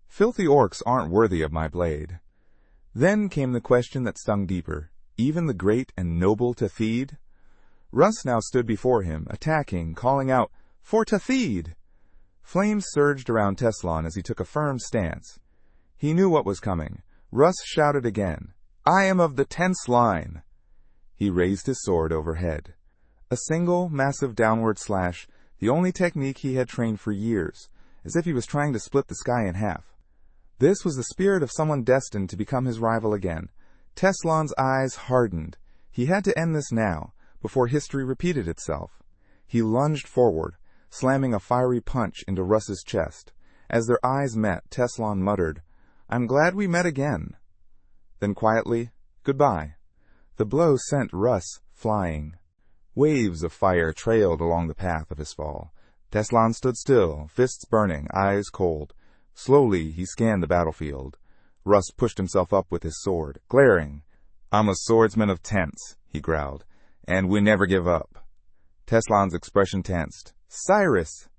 Filthy orcs aren't worthy of my blade. Then came the question that stung deeper. Even the great and noble Tethid? Russ now stood before him, attacking, calling out, For Tethid! Flames surged around Teslan as he took a firm stance. He knew what was coming. Russ shouted again, I am of the Tense line. He raised his sword overhead. A single, massive downward slash, the only technique he had trained for years, as if he was trying to split the sky in half. This was the spirit of someone destined to become his rival again. Teslan's eyes hardened. He had to end this now, before history repeated itself. He lunged forward, slamming a fiery punch into Russ's chest. As their eyes met, Teslan muttered, "I'm glad we met again." Then quietly, "Goodbye." The blow sent Russ flying. Waves of fire trailed along the path of his fall. Teslan stood still, fists burning, eyes cold. Slowly, he scanned the battlefield. Russ pushed himself up with his sword, glaring. "I'm a swordsman of tents," he growled, "and we never give up." Teslan's expression tensed. "Cyrus!"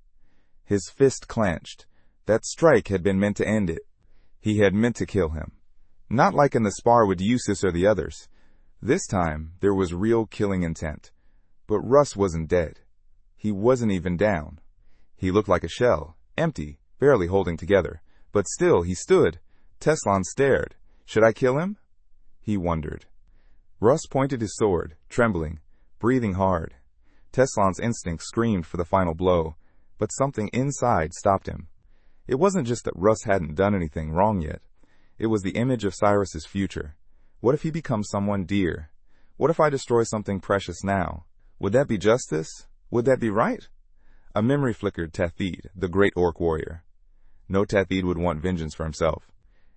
His fist clenched. That strike had been meant to end it. He had meant to kill him. Not like in the spar with Eustace or the others. This time, there was real killing intent. But Russ wasn't dead. He wasn't even down. He looked like a shell, empty, barely holding together. But still, he stood. Teslan stared. Should I kill him? He wondered. Russ pointed his sword, trembling, breathing hard. Teslan's instinct screamed for the final blow, but something inside stopped him. It wasn't just that Russ hadn't done anything wrong yet. It was the image of Cyrus's future. What if he becomes someone dear? What if I destroy something precious now? Would that be justice? Would that be right? A memory flickered Tethid, the great orc warrior. No Tethid would want vengeance for himself.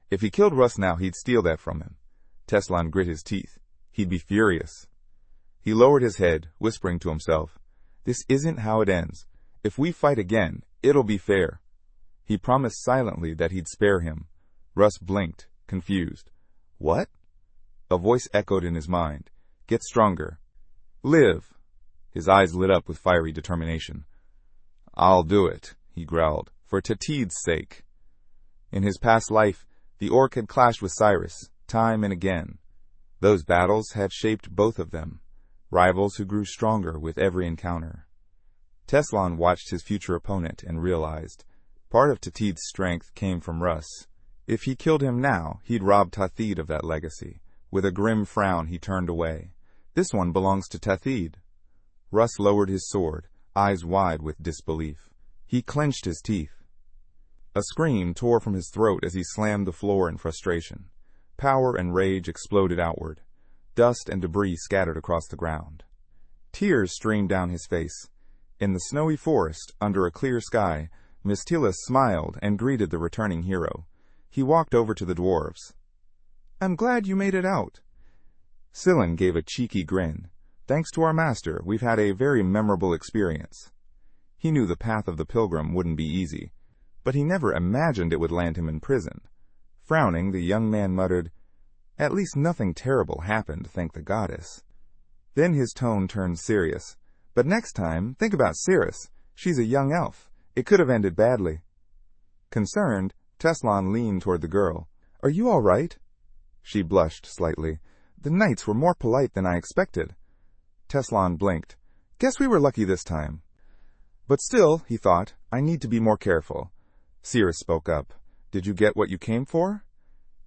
If he killed Russ now, he'd steal that from him. Teslan grit his teeth. He'd be furious. He lowered his head, whispering to himself, "This isn't how it ends. If we fight again, it'll be fair." He promised silently that he'd spare him. Russ blinked, confused. "What?" A voice echoed in his mind. "Get stronger. Live." His eyes lit up with fiery determination. "I'll do it," he growled, "for Tethid's sake." In his past life, the orc had clashed with Cyrus, time and again. Those battles had shaped both of them, rivals who grew stronger with every encounter. Teslan watched his future opponent and realized part of Tethid's strength came from Russ. If he killed him now, he'd rob Tethid of that legacy. With a grim frown, he turned away. "This one belongs to Tethid." Russ lowered his sword, eyes wide with disbelief. He clenched his teeth. A scream tore from his throat as he slammed the floor in frustration. Power and rage exploded outward. Dust and debris scattered across the ground. Tears streamed down his face. In the snowy forest, under a clear sky, Mistila smiled and greeted the returning hero. He walked over to the dwarves. "I'm glad you made it out." Scylla gave a cheeky grin. "Thanks to our master, we've had a very memorable experience." He knew the path of the pilgrim wouldn't be easy, but he never imagined it would land him in prison. Frowning, the young man muttered, "At least nothing terrible happened, thank the goddess." Then his tone turned serious. "But next time, think about Cirrus. She's a young elf. It could have ended badly." Concerned, Teslan leaned toward the girl. "Are you all right?" She blushed slightly. "The knights were more polite than I expected." Teslan blinked. "Guess we were lucky this time." "But still," he thought, "I need to be more careful." Cirrus spoke up. "Did you get what you came for?"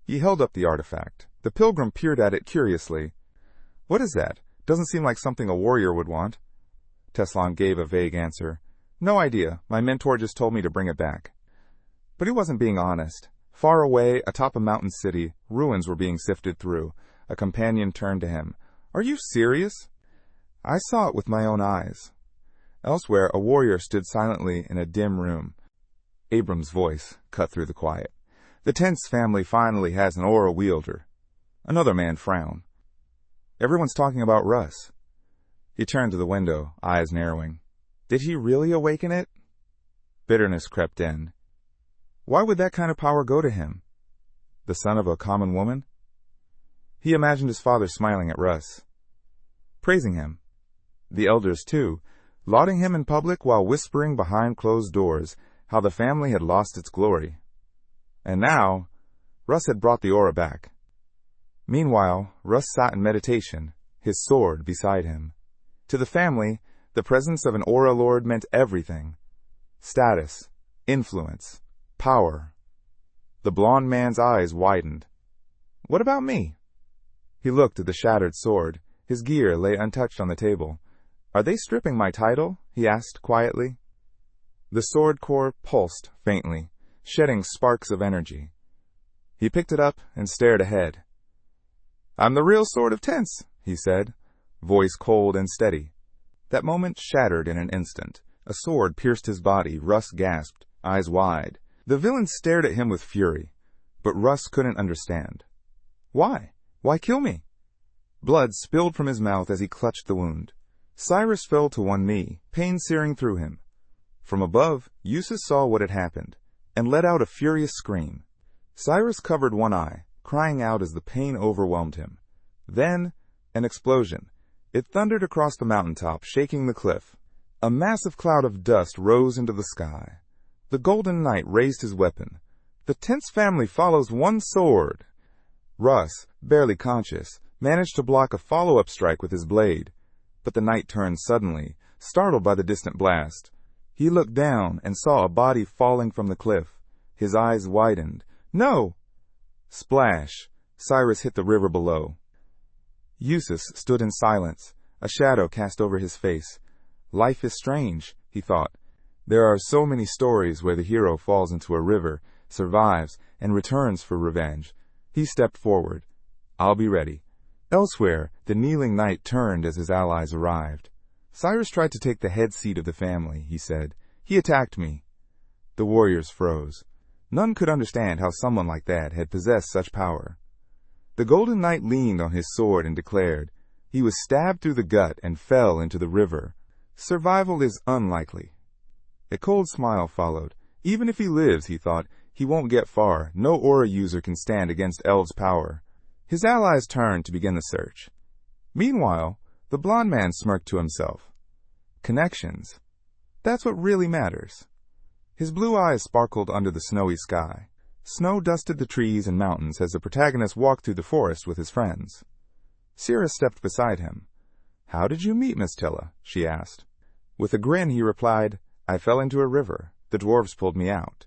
He held up the artifact. The pilgrim peered at it curiously. "What is that? Doesn't seem like something a warrior would want." Teslan gave a vague answer. "No idea. My mentor just told me to bring it back." But he wasn't being honest. Far away, atop a mountain city, ruins were being sifted through. A companion turned to him. "Are you serious?" "I saw it with my own eyes." Elsewhere, a warrior stood silently in a dim room. Abram's voice cut through the quiet. "The Tense family finally has an aura wielder." Another man frowned. "Everyone's talking about Russ." He turned to the window, eyes narrowing. Did he really awaken it? Bitterness crept in. Why would that kind of power go to him? The son of a common woman? He imagined his father smiling at Russ, praising him. The elders, too, lauding him in public while whispering behind closed doors how the family had lost its glory. And now, Russ had brought the aura back. Meanwhile, Russ sat in meditation, his sword beside him. To the family, the presence of an aura lord meant everything. Status, influence, power. The blond man's eyes widened. What about me? He looked at the shattered sword. His gear lay untouched on the table. Are they stripping my title? He asked quietly. The sword core pulsed faintly, shedding sparks of energy. He picked it up and stared ahead. I'm the real Sword of Tense, he said. voice cold and steady. That moment shattered in an instant. A sword pierced his body. Russ gasped, eyes wide. The villain stared at him with fury, but Russ couldn't understand. Why? Why kill me? Blood spilled from his mouth as he clutched the wound. Cyrus fell to one knee, pain searing through him. From above, Eustace saw what had happened, and let out a furious scream. Cyrus covered one eye, crying out as the pain overwhelmed him. Then, an explosion. It thundered across the mountaintop, shaking the cliff. A massive cloud of dust rose into the sky. The Golden Knight raised his weapon. The tense family follows one sword. Russ, barely conscious, managed to block a follow-up strike with his blade. But the knight turned suddenly, startled by the distant blast. He looked down and saw a body falling from the cliff. His eyes widened. No! Splash! Cyrus hit the river below. Eustace stood in silence, a shadow cast over his face. Life is strange, he thought. There are so many stories where the hero falls into a river, survives, and returns for revenge. He stepped forward. I'll be ready. Elsewhere, the kneeling knight turned as his allies arrived. Cyrus tried to take the head seat of the family, he said. He attacked me. The warriors froze. None could understand how someone like that had possessed such power. The Golden Knight leaned on his sword and declared. He was stabbed through the gut and fell into the river. Survival is unlikely. A cold smile followed. Even if he lives, he thought, he won't get far. No aura user can stand against Elves' power. His allies turned to begin the search. Meanwhile, the blond man smirked to himself. Connections. That's what really matters. His blue eyes sparkled under the snowy sky. Snow dusted the trees and mountains as the protagonist walked through the forest with his friends. Cirrus stepped beside him. How did you meet Miss Tilla? She asked. With a grin, he replied, I fell into a river. The dwarves pulled me out.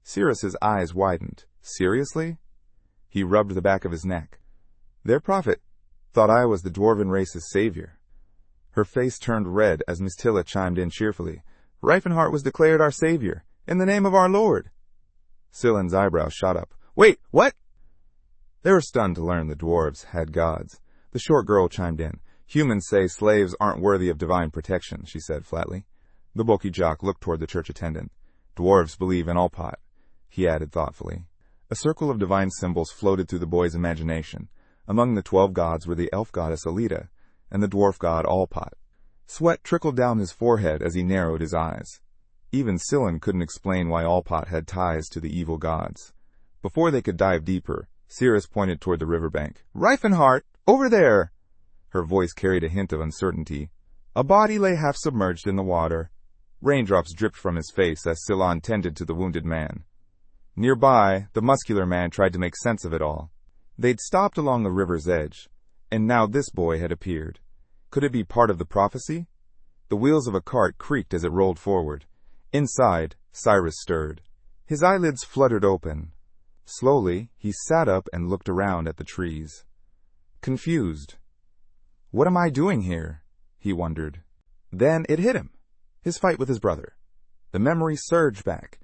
Cirrus's eyes widened. Seriously? He rubbed the back of his neck. Their prophet thought I was the dwarven race's savior. Her face turned red as Miss Tilla chimed in cheerfully. Reifenhart was declared our savior, in the name of our Lord. Scyllin's eyebrows shot up. Wait, what? They were stunned to learn the dwarves had gods. The short girl chimed in. Humans say slaves aren't worthy of divine protection, she said flatly. The bulky jock looked toward the church attendant. Dwarves believe in Olpat, he added thoughtfully. A circle of divine symbols floated through the boy's imagination. Among the 12 gods were the elf goddess Alita and the dwarf god Olpat. Sweat trickled down his forehead as he narrowed his eyes. Even Scyllin couldn't explain why Olpat had ties to the evil gods. Before they could dive deeper, Cirrus pointed toward the riverbank. Reifenhart, over there! Her voice carried a hint of uncertainty. A body lay half submerged in the water. Raindrops dripped from his face as Scyllin tended to the wounded man. Nearby, the muscular man tried to make sense of it all. They'd stopped along the river's edge, and now this boy had appeared. Could it be part of the prophecy? The wheels of a cart creaked as it rolled forward. Inside, Cyrus stirred. His eyelids fluttered open. Slowly, he sat up and looked around at the trees. Confused. What am I doing here? He wondered. Then it hit him. His fight with his brother. The memory surged back.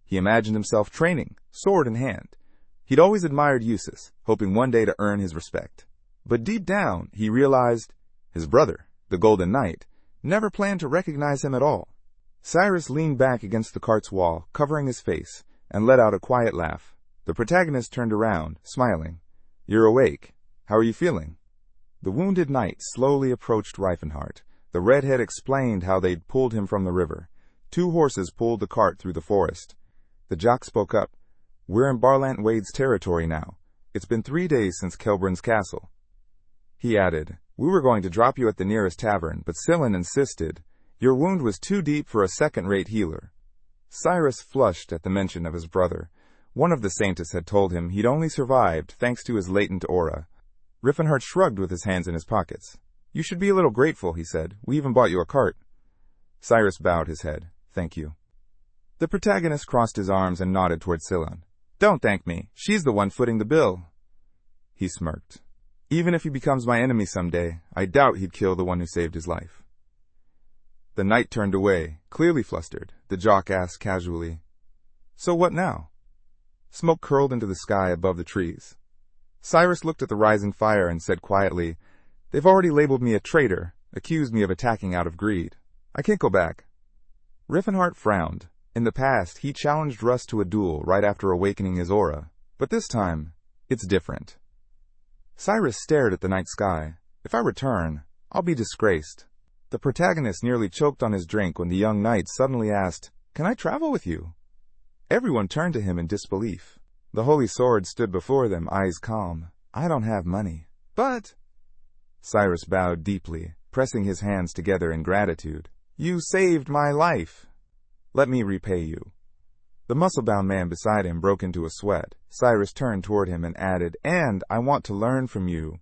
He imagined himself training, sword in hand. He'd always admired Eustace, hoping one day to earn his respect. But deep down, he realized his brother, the Golden Knight, never planned to recognize him at all. Cyrus leaned back against the cart's wall, covering his face, and let out a quiet laugh. The protagonist turned around, smiling. You're awake. How are you feeling? The wounded knight slowly approached Reifenhart. The redhead explained how they'd pulled him from the river. 2 horses pulled the cart through the forest. The jock spoke up. We're in Barlant Wade's territory now. It's been 3 days since Kelbrun's castle. He added, We were going to drop you at the nearest tavern, but Scyllin insisted. Your wound was too deep for a second-rate healer. Cyrus flushed at the mention of his brother. One of the Saints had told him he'd only survived thanks to his latent aura. Reifenhart shrugged with his hands in his pockets. You should be a little grateful, he said. We even bought you a cart. Cyrus bowed his head. Thank you. The protagonist crossed his arms and nodded toward Scyllin. Don't thank me. She's the one footing the bill. He smirked. Even if he becomes my enemy someday, I doubt he'd kill the one who saved his life. The knight turned away, clearly flustered. The jock asked casually, So what now? Smoke curled into the sky above the trees. Cyrus looked at the rising fire and said quietly, They've already labeled me a traitor, accused me of attacking out of greed. I can't go back. Riffenhart frowned. In the past, he challenged Russ to a duel right after awakening his aura, but this time, it's different. Cyrus stared at the night sky. If I return, I'll be disgraced. The protagonist nearly choked on his drink when the young knight suddenly asked, "Can I travel with you?" Everyone turned to him in disbelief. The holy sword stood before them, eyes calm. "I don't have money, but—" Cyrus bowed deeply, pressing his hands together in gratitude. "You saved my life. Let me repay you." The muscle-bound man beside him broke into a sweat. Cyrus turned toward him and added, "And I want to learn from you."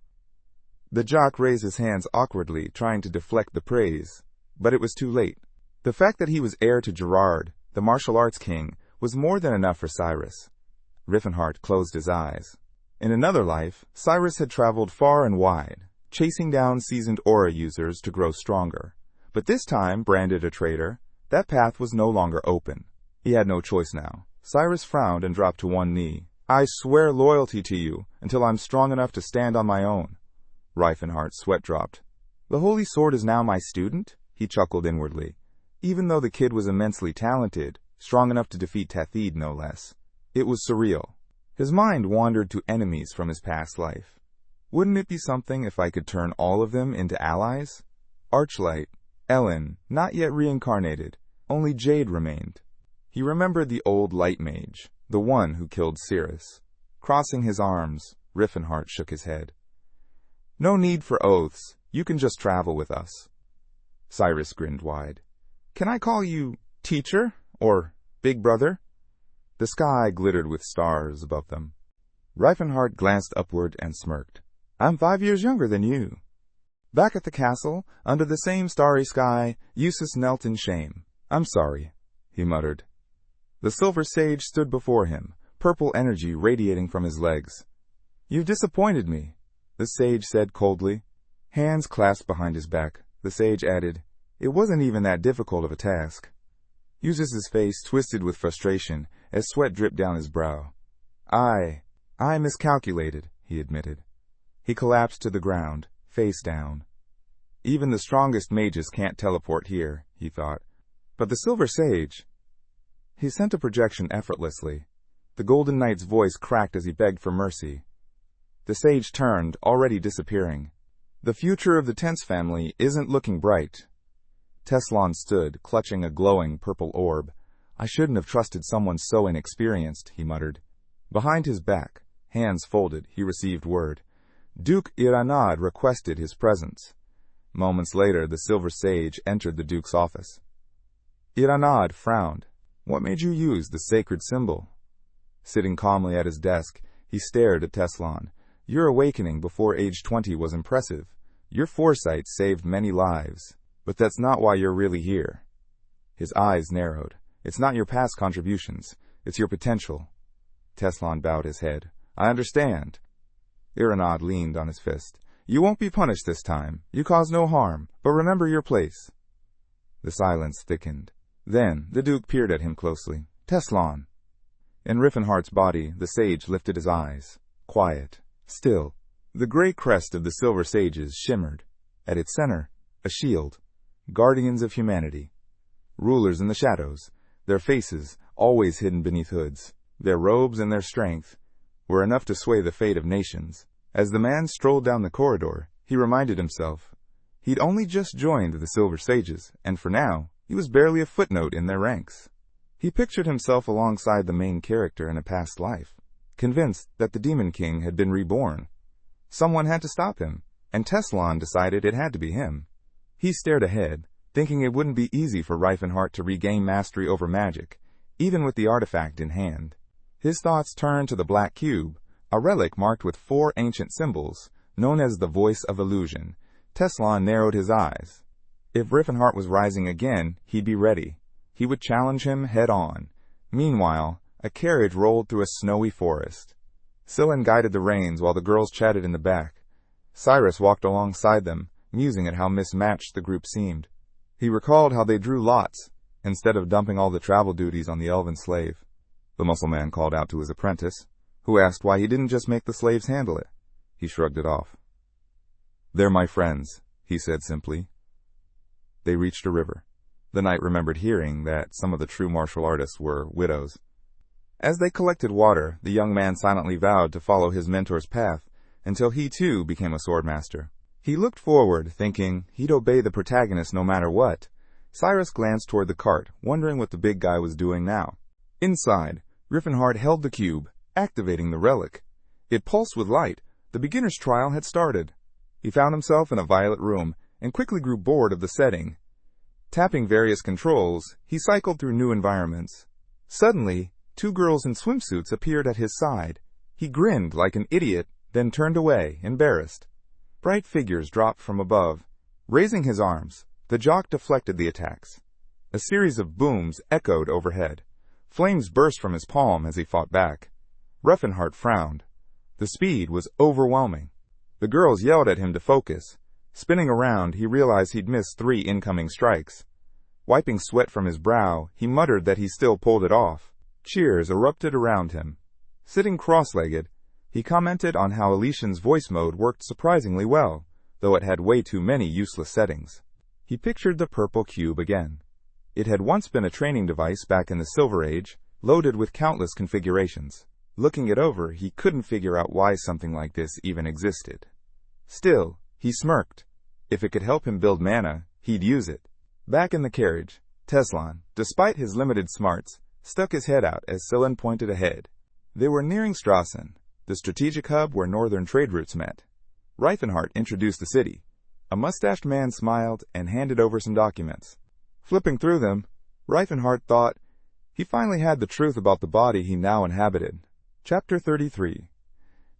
The jock raised his hands awkwardly, trying to deflect the praise, but it was too late. The fact that he was heir to Gerard, the martial arts king, was more than enough for Cyrus. Riffenhart closed his eyes. In another life, Cyrus had traveled far and wide, chasing down seasoned aura users to grow stronger. But this time, branded a traitor, that path was no longer open. He had no choice now. Cyrus frowned and dropped to one knee. "I swear loyalty to you until I'm strong enough to stand on my own." Riefenhart's sweat dropped. "The holy sword is now my student?" He chuckled inwardly. Even though the kid was immensely talented, strong enough to defeat Tathid no less, it was surreal. His mind wandered to enemies from his past life. Wouldn't it be something if I could turn all of them into allies? Archlight, Ellen, not yet reincarnated, only Jade remained. He remembered the old light mage, the one who killed Cirrus. Crossing his arms, Riffenhart shook his head. "No need for oaths. You can just travel with us." Cyrus grinned wide. "Can I call you teacher or big brother?" The sky glittered with stars above them. Riefenhart glanced upward and smirked. "I'm 5 years younger than you." Back at the castle, under the same starry sky, Eustace knelt in shame. "I'm sorry," he muttered. The silver sage stood before him, purple energy radiating from his legs. "You've disappointed me," the sage said coldly. Hands clasped behind his back, the sage added, "It wasn't even that difficult of a task." Eustace's face twisted with frustration as sweat dripped down his brow. I miscalculated," he admitted. He collapsed to the ground, face down. Even the strongest mages can't teleport here, he thought. But the Silver Sage... He sent a projection effortlessly. The Golden Knight's voice cracked as he begged for mercy. The sage turned, already disappearing. "The future of the Tense family isn't looking bright." Teslan stood, clutching a glowing purple orb. "I shouldn't have trusted someone so inexperienced," he muttered. Behind his back, hands folded, he received word. Duke Iranad requested his presence. Moments later, the Silver Sage entered the Duke's office. Iranad frowned. "What made you use the sacred symbol?" Sitting calmly at his desk, he stared at Teslan. "Your awakening before age 20 was impressive. Your foresight saved many lives. But that's not why you're really here." His eyes narrowed. "It's not your past contributions. It's your potential." Teslan bowed his head. "I understand." Iranad leaned on his fist. "You won't be punished this time. You caused no harm, but remember your place." The silence thickened. Then the Duke peered at him closely. "Teslan." In Riffenhart's body, the sage lifted his eyes. Quiet. Still. The gray crest of the Silver Sages shimmered. At its center, a shield. Guardians of humanity. Rulers in the shadows. Their faces, always hidden beneath hoods. Their robes and their strength were enough to sway the fate of nations. As the man strolled down the corridor, he reminded himself. He'd only just joined the Silver Sages, and for now, he was barely a footnote in their ranks. He pictured himself alongside the main character in a past life, convinced that the Demon King had been reborn. Someone had to stop him, and Teslan decided it had to be him. He stared ahead, thinking it wouldn't be easy for Riefenhart to regain mastery over magic, even with the artifact in hand. His thoughts turned to the Black Cube, a relic marked with 4 ancient symbols, known as the Voice of Illusion. Teslan narrowed his eyes. If Riefenhart was rising again, he'd be ready. He would challenge him head-on. Meanwhile, a carriage rolled through a snowy forest. Scylla guided the reins while the girls chatted in the back. Cyrus walked alongside them, musing at how mismatched the group seemed. He recalled how they drew lots, instead of dumping all the travel duties on the elven slave. The muscle man called out to his apprentice, who asked why he didn't just make the slaves handle it. He shrugged it off. "They're my friends," he said simply. They reached a river. The knight remembered hearing that some of the true martial artists were widows. As they collected water, the young man silently vowed to follow his mentor's path until he too became a swordmaster. He looked forward, thinking he'd obey the protagonist no matter what. Cyrus glanced toward the cart, wondering what the big guy was doing now. Inside, Griffenhardt held the cube, activating the relic. It pulsed with light. The beginner's trial had started. He found himself in a violet room and quickly grew bored of the setting. Tapping various controls, he cycled through new environments. Suddenly, two girls in swimsuits appeared at his side. He grinned like an idiot, then turned away, embarrassed. Bright figures dropped from above. Raising his arms, the jock deflected the attacks. A series of booms echoed overhead. Flames burst from his palm as he fought back. Griffenhardt frowned. The speed was overwhelming. The girls yelled at him to focus. Spinning around, he realized he'd missed 3 incoming strikes. Wiping sweat from his brow, he muttered that he still pulled it off. Cheers erupted around him. Sitting cross-legged, he commented on how Elysian's voice mode worked surprisingly well, though it had way too many useless settings. He pictured the purple cube again. It had once been a training device back in the Silver Age, loaded with countless configurations. Looking it over, he couldn't figure out why something like this even existed. Still, he smirked. If it could help him build mana, he'd use it. Back in the carriage, Teslan, despite his limited smarts, stuck his head out as Silen pointed ahead. They were nearing Strassen, the strategic hub where northern trade routes met. Reifenhardt introduced the city. A mustached man smiled and handed over some documents. Flipping through them, Reifenhardt thought he finally had the truth about the body he now inhabited. Chapter 33.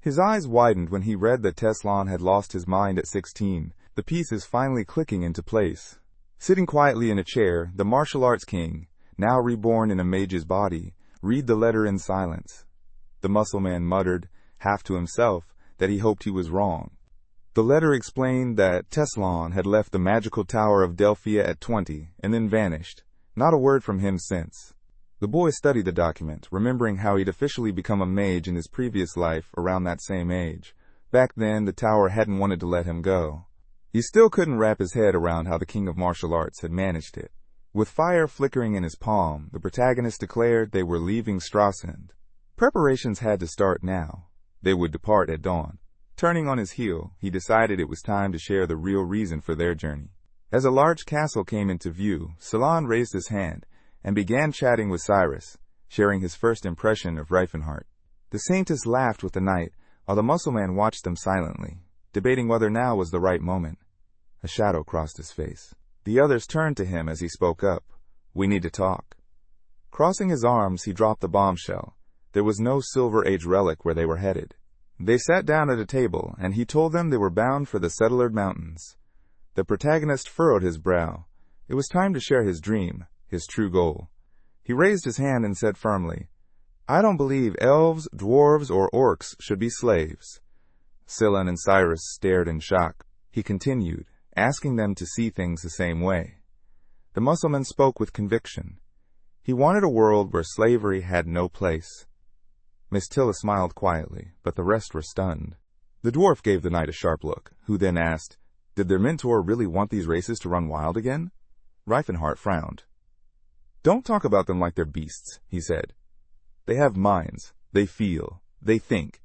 His eyes widened when he read that Teslan had lost his mind at 16, the pieces finally clicking into place. Sitting quietly in a chair, the martial arts king, now reborn in a mage's body, read the letter in silence. The muscle man muttered, half to himself, that he hoped he was wrong. The letter explained that Teslan had left the magical tower of Delphia at 20 and then vanished. Not a word from him since. The boy studied the document, remembering how he'd officially become a mage in his previous life around that same age. Back then, the tower hadn't wanted to let him go. He still couldn't wrap his head around how the king of martial arts had managed it. With fire flickering in his palm, the protagonist declared they were leaving Strassen. Preparations had to start now. They would depart at dawn. Turning on his heel, he decided it was time to share the real reason for their journey. As a large castle came into view, Silen raised his hand and began chatting with Cyrus, sharing his first impression of Reifenhardt. The Saintess laughed with the knight, while the muscle man watched them silently, debating whether now was the right moment. A shadow crossed his face. The others turned to him as he spoke up. "We need to talk." Crossing his arms, he dropped the bombshell. There was no Silver Age relic where they were headed. They sat down at a table, and he told them they were bound for the Settlered Mountains. The protagonist furrowed his brow. It was time to share his dream, his true goal. He raised his hand and said firmly, "I don't believe elves, dwarves, or orcs should be slaves." Silen and Cyrus stared in shock. He continued, asking them to see things the same way. The muscleman spoke with conviction. He wanted a world where slavery had no place. Miss Tilla smiled quietly, but the rest were stunned. The dwarf gave the knight a sharp look, who then asked, "Did their mentor really want these races to run wild again?" Reifenhardt frowned. "Don't talk about them like they're beasts," he said. "They have minds. They feel. They think."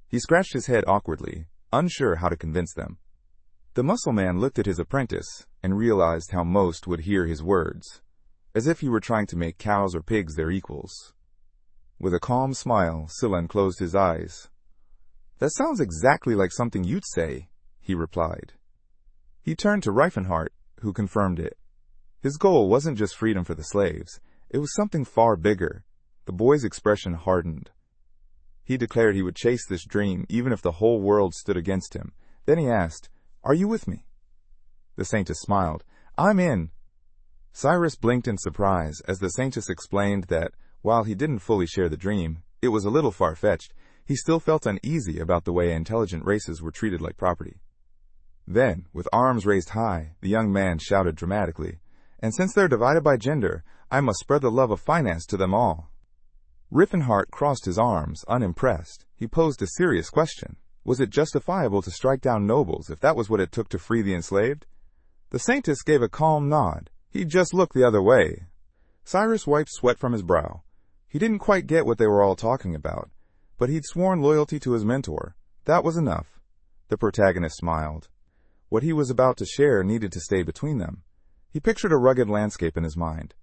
He scratched his head awkwardly, unsure how to convince them. The muscle man looked at his apprentice and realized how most would hear his words, as if he were trying to make cows or pigs their equals. With a calm smile, Silen closed his eyes. "That sounds exactly like something you'd say," he replied. He turned to Reifenhardt, who confirmed it. His goal wasn't just freedom for the slaves. It was something far bigger. The boy's expression hardened. He declared he would chase this dream even if the whole world stood against him. Then he asked, "Are you with me?" The Saintess smiled. "I'm in." Cyrus blinked in surprise as the Saintess explained that, while he didn't fully share the dream, it was a little far-fetched, he still felt uneasy about the way intelligent races were treated like property. Then, with arms raised high, the young man shouted dramatically, "And since they're divided by gender, I must spread the love of finance to them all." Reifenhardt crossed his arms, unimpressed. He posed a serious question. Was it justifiable to strike down nobles if that was what it took to free the enslaved? The Saintess gave a calm nod. He'd just looked the other way. Cyrus wiped sweat from his brow. He didn't quite get what they were all talking about, but he'd sworn loyalty to his mentor. That was enough. The protagonist smiled. What he was about to share needed to stay between them. He pictured a rugged landscape in his mind.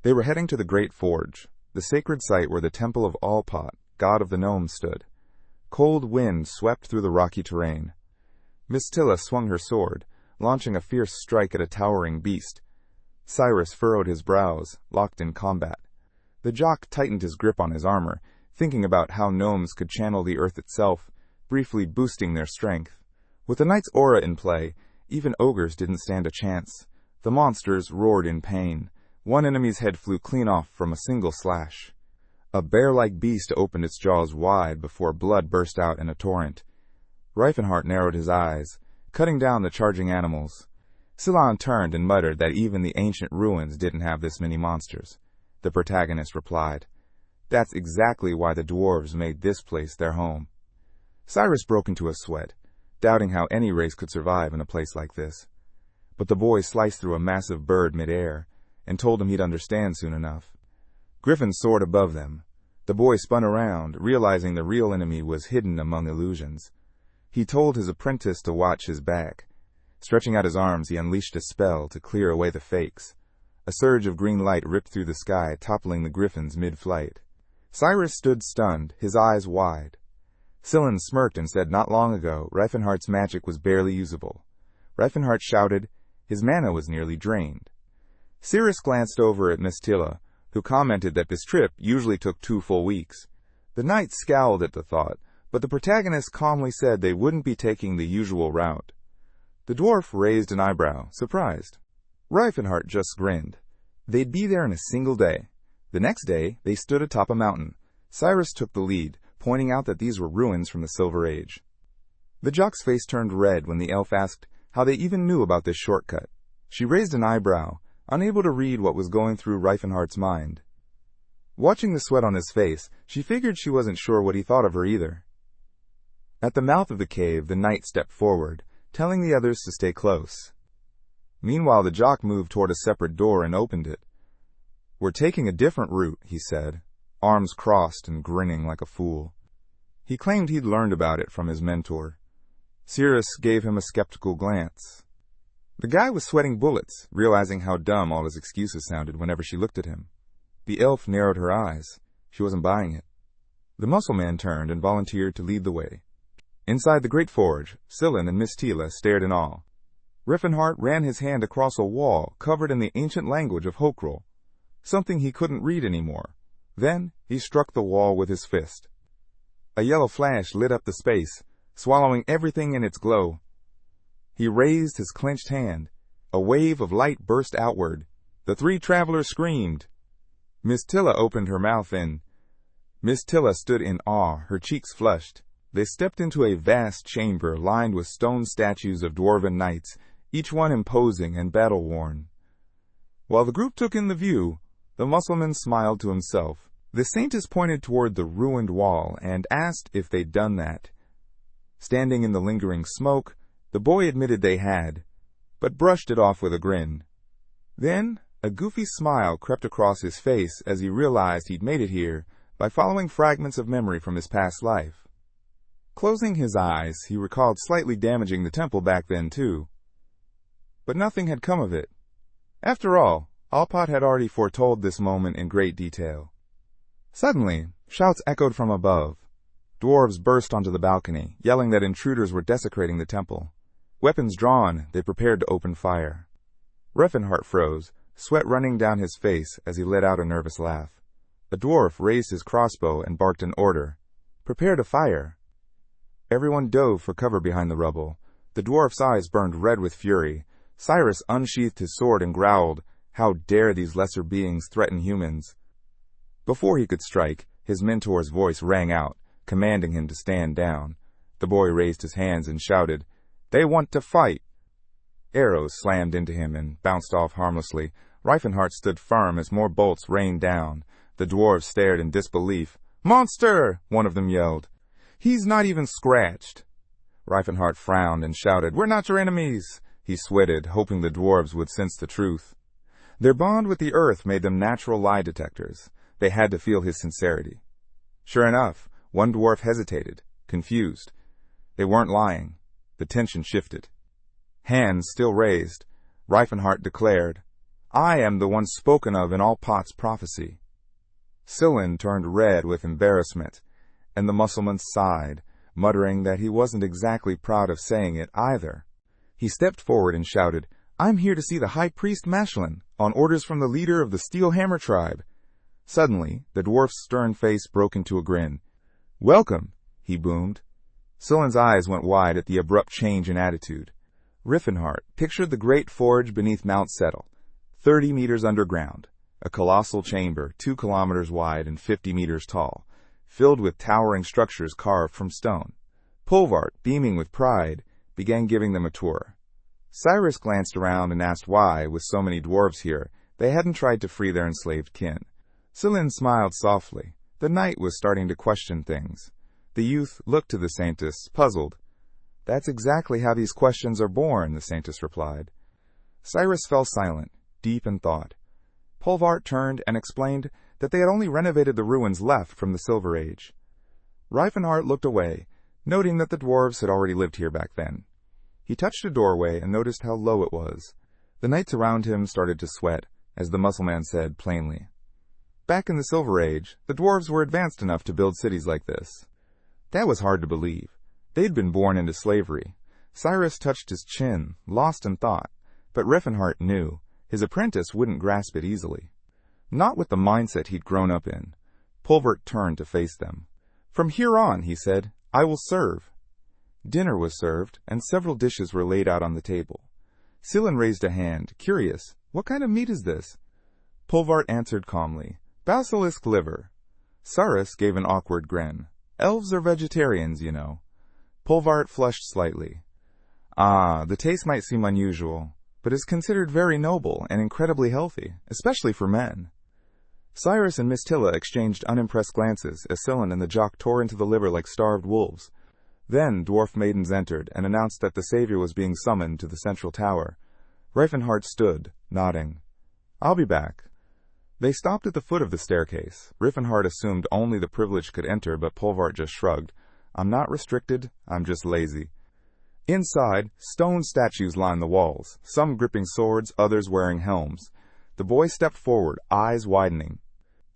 They were heading to the Great Forge, the sacred site where the temple of Alpat, god of the gnomes, stood. Cold wind swept through the rocky terrain. Miss Tilla swung her sword, launching a fierce strike at a towering beast. Cyrus furrowed his brows, locked in combat. The jock tightened his grip on his armor, thinking about how gnomes could channel the earth itself, briefly boosting their strength. With the knight's aura in play, even ogres didn't stand a chance. The monsters roared in pain. One enemy's head flew clean off from a single slash. A bear-like beast opened its jaws wide before blood burst out in a torrent. Reifenhart narrowed his eyes, cutting down the charging animals. Sillon turned and muttered that even the ancient ruins didn't have this many monsters. The protagonist replied, "That's exactly why the dwarves made this place their home." Cyrus broke into a sweat, doubting how any race could survive in a place like this. But the boy sliced through a massive bird mid-air and told him he'd understand soon enough. Griffins soared above them. The boy spun around, realizing the real enemy was hidden among illusions. He told his apprentice to watch his back. Stretching out his arms, he unleashed a spell to clear away the fakes. A surge of green light ripped through the sky, toppling the griffins mid-flight. Cyrus stood stunned, his eyes wide. Sillon smirked and said not long ago Reifenhart's magic was barely usable. Reifenhart shouted, his mana was nearly drained. Cyrus glanced over at Miss Tilla, who commented that this trip usually took 2 full weeks. The knight scowled at the thought, but the protagonist calmly said they wouldn't be taking the usual route. The dwarf raised an eyebrow, surprised. Reifenhart just grinned. They'd be there in a single day. The next day, they stood atop a mountain. Cyrus took the lead, pointing out that these were ruins from the Silver Age. The jock's face turned red when the elf asked how they even knew about this shortcut. She raised an eyebrow, unable to read what was going through Reifenhart's mind. Watching the sweat on his face, she figured she wasn't sure what he thought of her either. At the mouth of the cave, the knight stepped forward, telling the others to stay close. Meanwhile, the jock moved toward a separate door and opened it. "We're taking a different route," he said, arms crossed and grinning like a fool. He claimed he'd learned about it from his mentor. Cyrus gave him a skeptical glance. The guy was sweating bullets, realizing how dumb all his excuses sounded whenever she looked at him. The elf narrowed her eyes. She wasn't buying it. The muscle man turned and volunteered to lead the way. Inside the great forge, Sillon and Miss Tilla stared in awe. Reifenhart ran his hand across a wall covered in the ancient language of Hokrul, something he couldn't read anymore. Then he struck the wall with his fist. A yellow flash lit up the space, swallowing everything in its glow. He raised his clenched hand. A wave of light burst outward. The 3 travelers screamed. Miss Tilla opened her mouth and Miss Tilla stood in awe, her cheeks flushed. They stepped into a vast chamber lined with stone statues of dwarven knights, each one imposing and battle-worn. While the group took in the view, the muscleman smiled to himself. The saintess pointed toward the ruined wall and asked if they'd done that. Standing in the lingering smoke, the boy admitted they had, but brushed it off with a grin. Then, a goofy smile crept across his face as he realized he'd made it here by following fragments of memory from his past life. Closing his eyes, he recalled slightly damaging the temple back then, too. But nothing had come of it. After all, Alpat had already foretold this moment in great detail. Suddenly, shouts echoed from above. Dwarves burst onto the balcony, yelling that intruders were desecrating the temple. Weapons drawn, they prepared to open fire. Reifenhart froze, sweat running down his face as he let out a nervous laugh. A dwarf raised his crossbow and barked an order. "Prepare to fire." Everyone dove for cover behind the rubble. The dwarf's eyes burned red with fury. Cyrus unsheathed his sword and growled, "How dare these lesser beings threaten humans?" Before he could strike, his mentor's voice rang out, commanding him to stand down. The boy raised his hands and shouted, "They want to fight!" Arrows slammed into him and bounced off harmlessly. Reifenhart stood firm as more bolts rained down. The dwarves stared in disbelief. "Monster!" one of them yelled. "He's not even scratched." Reifenhart frowned and shouted, "We're not your enemies!" He sweated, hoping the dwarves would sense the truth. Their bond with the earth made them natural lie detectors. They had to feel his sincerity. Sure enough, one dwarf hesitated, confused. They weren't lying. The tension shifted. Hands still raised, Reifenhart declared, "I am the one spoken of in all Pot's prophecy." Sillin turned red with embarrassment, and the Mussulman sighed, muttering that he wasn't exactly proud of saying it either. He stepped forward and shouted, "I'm here to see the High Priest Mashlin, on orders from the leader of the Steel Hammer tribe." Suddenly, the dwarf's stern face broke into a grin. "Welcome," he boomed. Sillin's eyes went wide at the abrupt change in attitude. Reifenhart pictured the great forge beneath Mount Settle, 30 meters underground, a colossal chamber 2 kilometers wide and 50 meters tall, filled with towering structures carved from stone. Polvart, beaming with pride, began giving them a tour. Cyrus glanced around and asked why, with so many dwarves here, they hadn't tried to free their enslaved kin. Sillin smiled softly. The knight was starting to question things. The youth looked to the Saintess, puzzled. "That's exactly how these questions are born," the Saintess replied. Cyrus fell silent, deep in thought. Polvart turned and explained that they had only renovated the ruins left from the Silver Age. Reifenhart looked away, noting that the dwarves had already lived here back then. He touched a doorway and noticed how low it was. The knights around him started to sweat, as the Mussulman said plainly. Back in the Silver Age, the dwarves were advanced enough to build cities like this. That was hard to believe. They'd been born into slavery. Cyrus touched his chin, lost in thought, but Reifenhart knew his apprentice wouldn't grasp it easily. Not with the mindset he'd grown up in. Polvart turned to face them. "From here on," he said, "I will serve." Dinner was served, and several dishes were laid out on the table. Sillin raised a hand, curious. "What kind of meat is this?" Polvart answered calmly, "Basilisk liver." Cyrus gave an awkward grin. "Elves are vegetarians, you know." Polvart flushed slightly. "Ah, the taste might seem unusual, but is considered very noble and incredibly healthy, especially for men." Cyrus and Miss Tilla exchanged unimpressed glances as Sillin and the jock tore into the liver like starved wolves. Then dwarf maidens entered and announced that the savior was being summoned to the central tower. Reifenhart stood, nodding. "I'll be back." They stopped at the foot of the staircase. Reifenhart assumed only the privileged could enter, but Polvart just shrugged. "I'm not restricted, I'm just lazy." Inside, stone statues lined the walls, some gripping swords, others wearing helms. The boy stepped forward, eyes widening.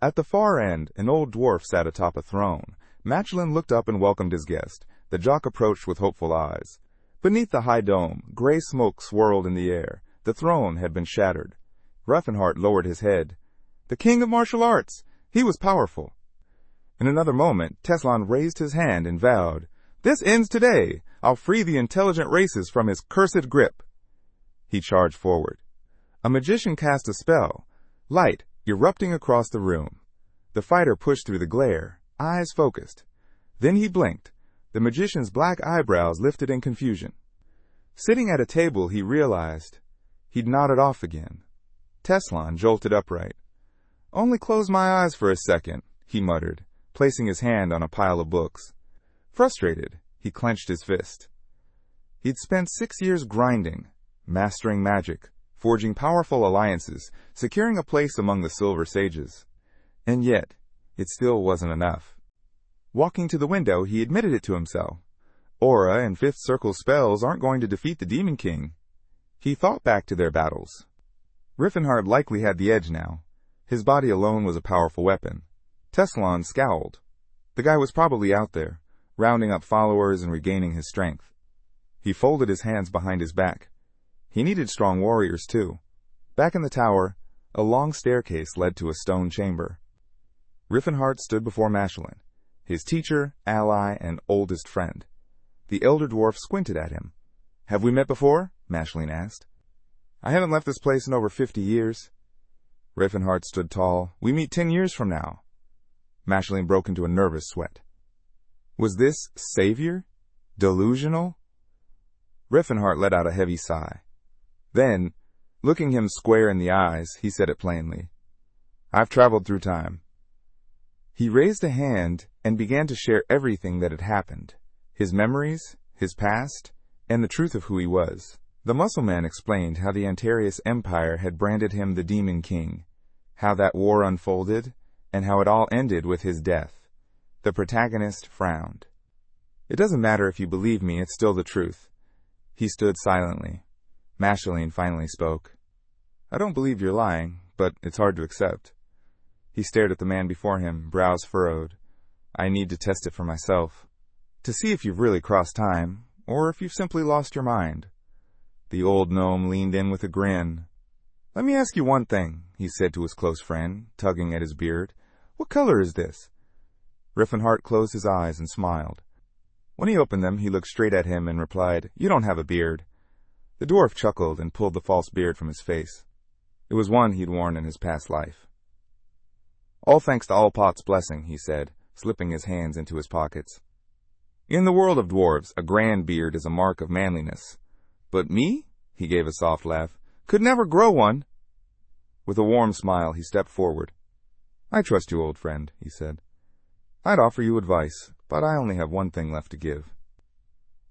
At the far end, an old dwarf sat atop a throne. Machlin looked up and welcomed his guest. The jock approached with hopeful eyes. Beneath the high dome, gray smoke swirled in the air. The throne had been shattered. Reifenhart lowered his head. "The king of martial arts! He was powerful." In another moment, Teslan raised his hand and vowed, "This ends today. I'll free the intelligent races from his cursed grip." He charged forward. A magician cast a spell, light erupting across the room. The fighter pushed through the glare, eyes focused. Then he blinked. The magician's black eyebrows lifted in confusion. Sitting at a table, he realized he'd nodded off again. Teslan jolted upright. "Only close my eyes for a second," he muttered, placing his hand on a pile of books. Frustrated, he clenched his fist. He'd spent 6 years grinding, mastering magic, forging powerful alliances, securing a place among the Silver Sages. And yet, it still wasn't enough. Walking to the window, he admitted it to himself. Aura and Fifth Circle spells aren't going to defeat the Demon King. He thought back to their battles. Reifenhart likely had the edge now. His body alone was a powerful weapon. Teslan scowled. The guy was probably out there, rounding up followers and regaining his strength. He folded his hands behind his back. He needed strong warriors, too. Back in the tower, a long staircase led to a stone chamber. Reifenhart stood before Machlin, his teacher, ally, and oldest friend. The elder dwarf squinted at him. "Have we met before?" Machlin asked. "I haven't left this place in over 50 years. Reifenhart stood tall. "We meet 10 years from now." Machlin broke into a nervous sweat. Was this savior? Delusional? Reifenhart let out a heavy sigh. Then, looking him square in the eyes, he said it plainly. "I've traveled through time." He raised a hand and began to share everything that had happened. His memories, his past, and the truth of who he was. The muscle man explained how the Antarius Empire had branded him the Demon King, how that war unfolded, and how it all ended with his death. The protagonist frowned. "It doesn't matter if you believe me, it's still the truth." He stood silently. Mashaline finally spoke. "I don't believe you're lying, but it's hard to accept." He stared at the man before him, brows furrowed. "I need to test it for myself, to see if you've really crossed time, or if you've simply lost your mind." The old gnome leaned in with a grin. "Let me ask you one thing," he said to his close friend, tugging at his beard. "What color is this?" Riffenhart closed his eyes and smiled. When he opened them, he looked straight at him and replied, "You don't have a beard." The dwarf chuckled and pulled the false beard from his face. It was one he'd worn in his past life. "All thanks to Allpot's blessing," he said, slipping his hands into his pockets. "In the world of dwarves, a grand beard is a mark of manliness. But me," he gave a soft laugh, "could never grow one." With a warm smile, he stepped forward. "I trust you, old friend," he said. "I'd offer you advice, but I only have one thing left to give."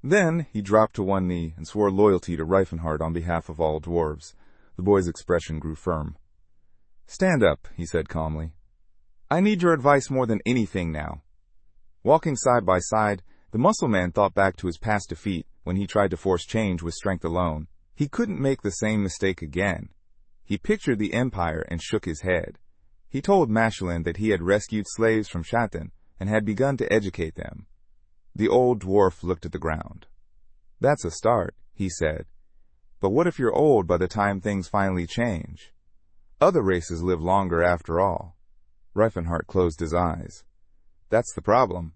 Then he dropped to one knee and swore loyalty to Reifenhart on behalf of all dwarves. The boy's expression grew firm. "Stand up," he said calmly. "I need your advice more than anything now." Walking side by side, the muscle man thought back to his past defeat when he tried to force change with strength alone. He couldn't make the same mistake again. He pictured the Empire and shook his head. He told Mashaline that he had rescued slaves from Shatan and had begun to educate them. The old dwarf looked at the ground. "That's a start," he said. "But what if you're old by the time things finally change? Other races live longer after all." Reifenhart closed his eyes. "That's the problem."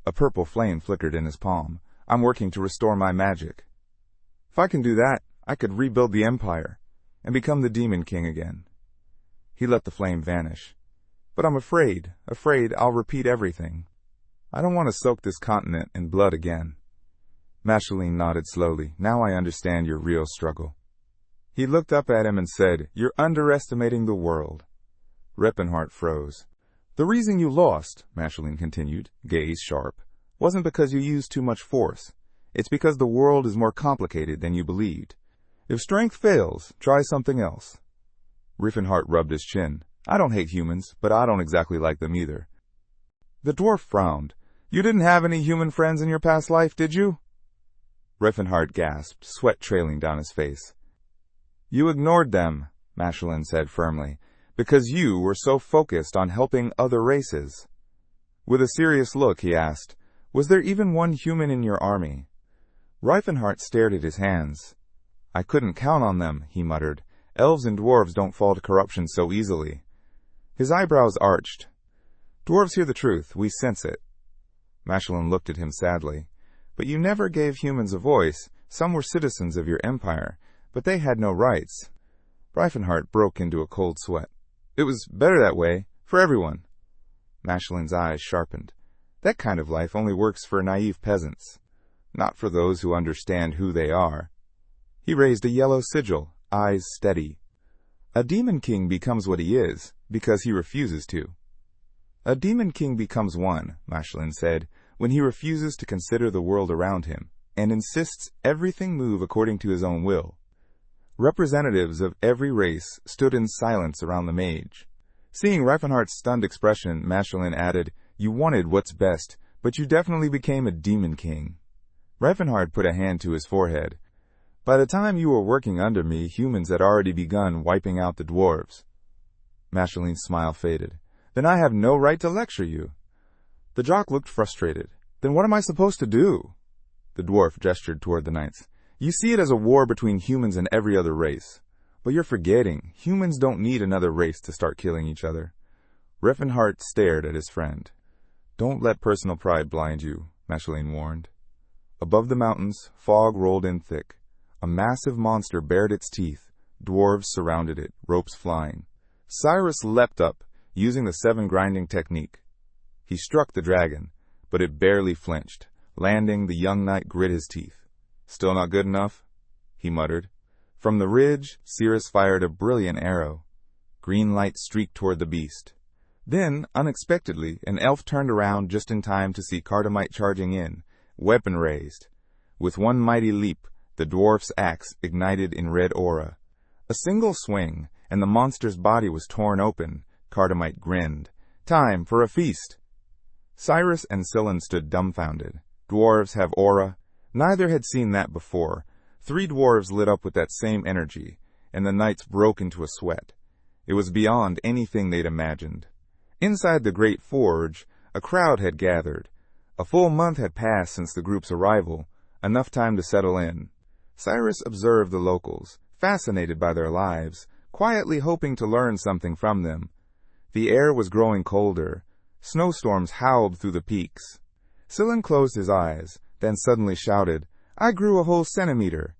A purple flame flickered in his palm. "I'm working to restore my magic. If I can do that, I could rebuild the Empire and become the Demon King again." He let the flame vanish. "But I'm afraid I'll repeat everything. I don't want to soak this continent in blood again." Mashaline nodded slowly. "Now I understand your real struggle." He looked up at him and said, "You're underestimating the world." Reifenhart froze. "The reason you lost," Mashaline continued, gaze sharp, "wasn't because you used too much force. It's because the world is more complicated than you believed. If strength fails, try something else." Reifenhart rubbed his chin. "I don't hate humans, but I don't exactly like them either." The dwarf frowned. "You didn't have any human friends in your past life, did you?" Reifenhart gasped, sweat trailing down his face. "You ignored them," Mashaline said firmly, "because you were so focused on helping other races." With a serious look, he asked, "Was there even one human in your army?" Reifenhart stared at his hands. "I couldn't count on them," he muttered. "Elves and dwarves don't fall to corruption so easily." His eyebrows arched. "Dwarves hear the truth. We sense it." Mashaline looked at him sadly. "But you never gave humans a voice. Some were citizens of your empire, but they had no rights." Reifenhart broke into a cold sweat. "It was better that way, for everyone." Mashaline's eyes sharpened. "That kind of life only works for naive peasants, not for those who understand who they are." He raised a yellow sigil, eyes steady. "A demon king becomes what he is, because he refuses to." "A demon king becomes one," Mashaline said, "when he refuses to consider the world around him, and insists everything move according to his own will." Representatives of every race stood in silence around the mage. Seeing Reifenhart's stunned expression, Mashaline added, "You wanted what's best, but you definitely became a demon king." Reifenhart put a hand to his forehead. "By the time you were working under me, humans had already begun wiping out the dwarves." Mashaline's smile faded. "Then I have no right to lecture you." The jock looked frustrated. "Then what am I supposed to do?" The dwarf gestured toward the knights. "You see it as a war between humans and every other race. But you're forgetting, humans don't need another race to start killing each other." Reifenhart stared at his friend. "Don't let personal pride blind you," Mashaline warned. Above the mountains, fog rolled in thick. A massive monster bared its teeth. Dwarves surrounded it, ropes flying. Cyrus leapt up, using the seven grinding technique. He struck the dragon, but it barely flinched. Landing, the young knight grit his teeth. "Still not good enough?" he muttered. From the ridge, Cyrus fired a brilliant arrow. Green light streaked toward the beast. Then, unexpectedly, an elf turned around just in time to see Cardamite charging in, weapon raised. With one mighty leap, the dwarf's axe ignited in red aura. A single swing, and the monster's body was torn open. Cardamite grinned. Time for a feast. Cyrus and Scylla stood dumbfounded. Dwarves have aura? Neither had seen that before. 3 dwarves lit up with that same energy, and the knights broke into a sweat. It was beyond anything they'd imagined. Inside the great forge, a crowd had gathered. A full month had passed since the group's arrival, enough time to settle in. Cyrus observed the locals, fascinated by their lives, quietly hoping to learn something from them. The air was growing colder. Snowstorms howled through the peaks. Scylla closed his eyes, then suddenly shouted, "I grew a whole centimeter."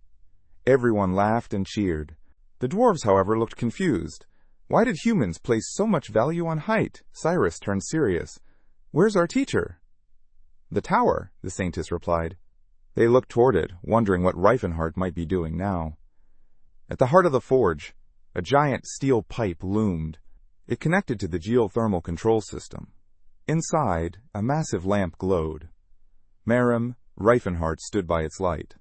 Everyone laughed and cheered. The dwarves, however, looked confused. Why did humans place so much value on height? Cyrus turned serious. "Where's our teacher?" "The tower," the saintess replied. They looked toward it, wondering what Reifenhard might be doing now. At the heart of the forge, a giant steel pipe loomed. It connected to the geothermal control system. Inside, a massive lamp glowed. Merim, Reifenhard stood by its light.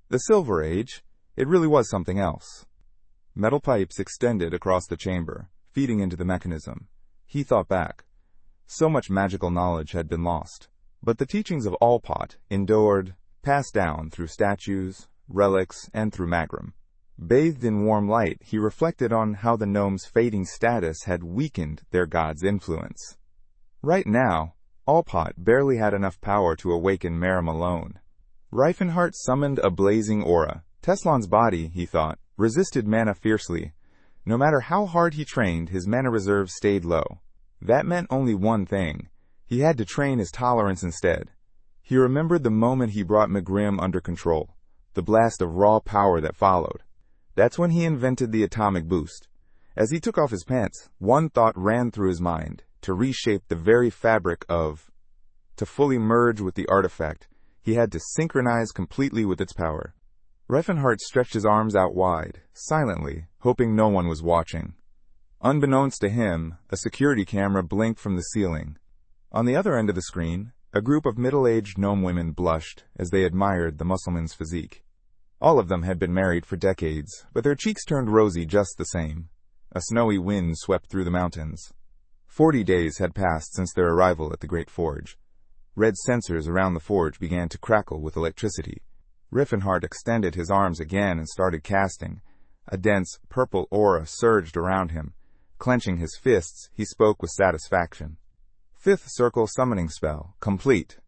The Silver Age, it really was something else. Metal pipes extended across the chamber, feeding into the mechanism. He thought back. So much magical knowledge had been lost. But the teachings of Alpot endured, passed down through statues, relics, and through Magrum. Bathed in warm light, he reflected on how the gnomes' fading status had weakened their god's influence. Right now, Alpot barely had enough power to awaken Merim alone. Reifenhard summoned a blazing aura. Teslon's body, he thought, resisted mana fiercely. No matter how hard he trained, his mana reserve stayed low. That meant only one thing. He had to train his tolerance instead. He remembered the moment he brought Magrim under control, the blast of raw power that followed. That's when he invented the atomic boost. As he took off his pants, one thought ran through his mind, to reshape the very fabric of. To fully merge with the artifact, he had to synchronize completely with its power. Reifenhard stretched his arms out wide, silently, hoping no one was watching. Unbeknownst to him, a security camera blinked from the ceiling. On the other end of the screen, a group of middle-aged gnome women blushed as they admired the Mussulman's physique. All of them had been married for decades, but their cheeks turned rosy just the same. A snowy wind swept through the mountains. 40 days had passed since their arrival at the Great Forge. Red sensors around the forge began to crackle with electricity. Reifenhard extended his arms again and started casting. A dense, purple aura surged around him. Clenching his fists, he spoke with satisfaction. 5th circle summoning spell, complete.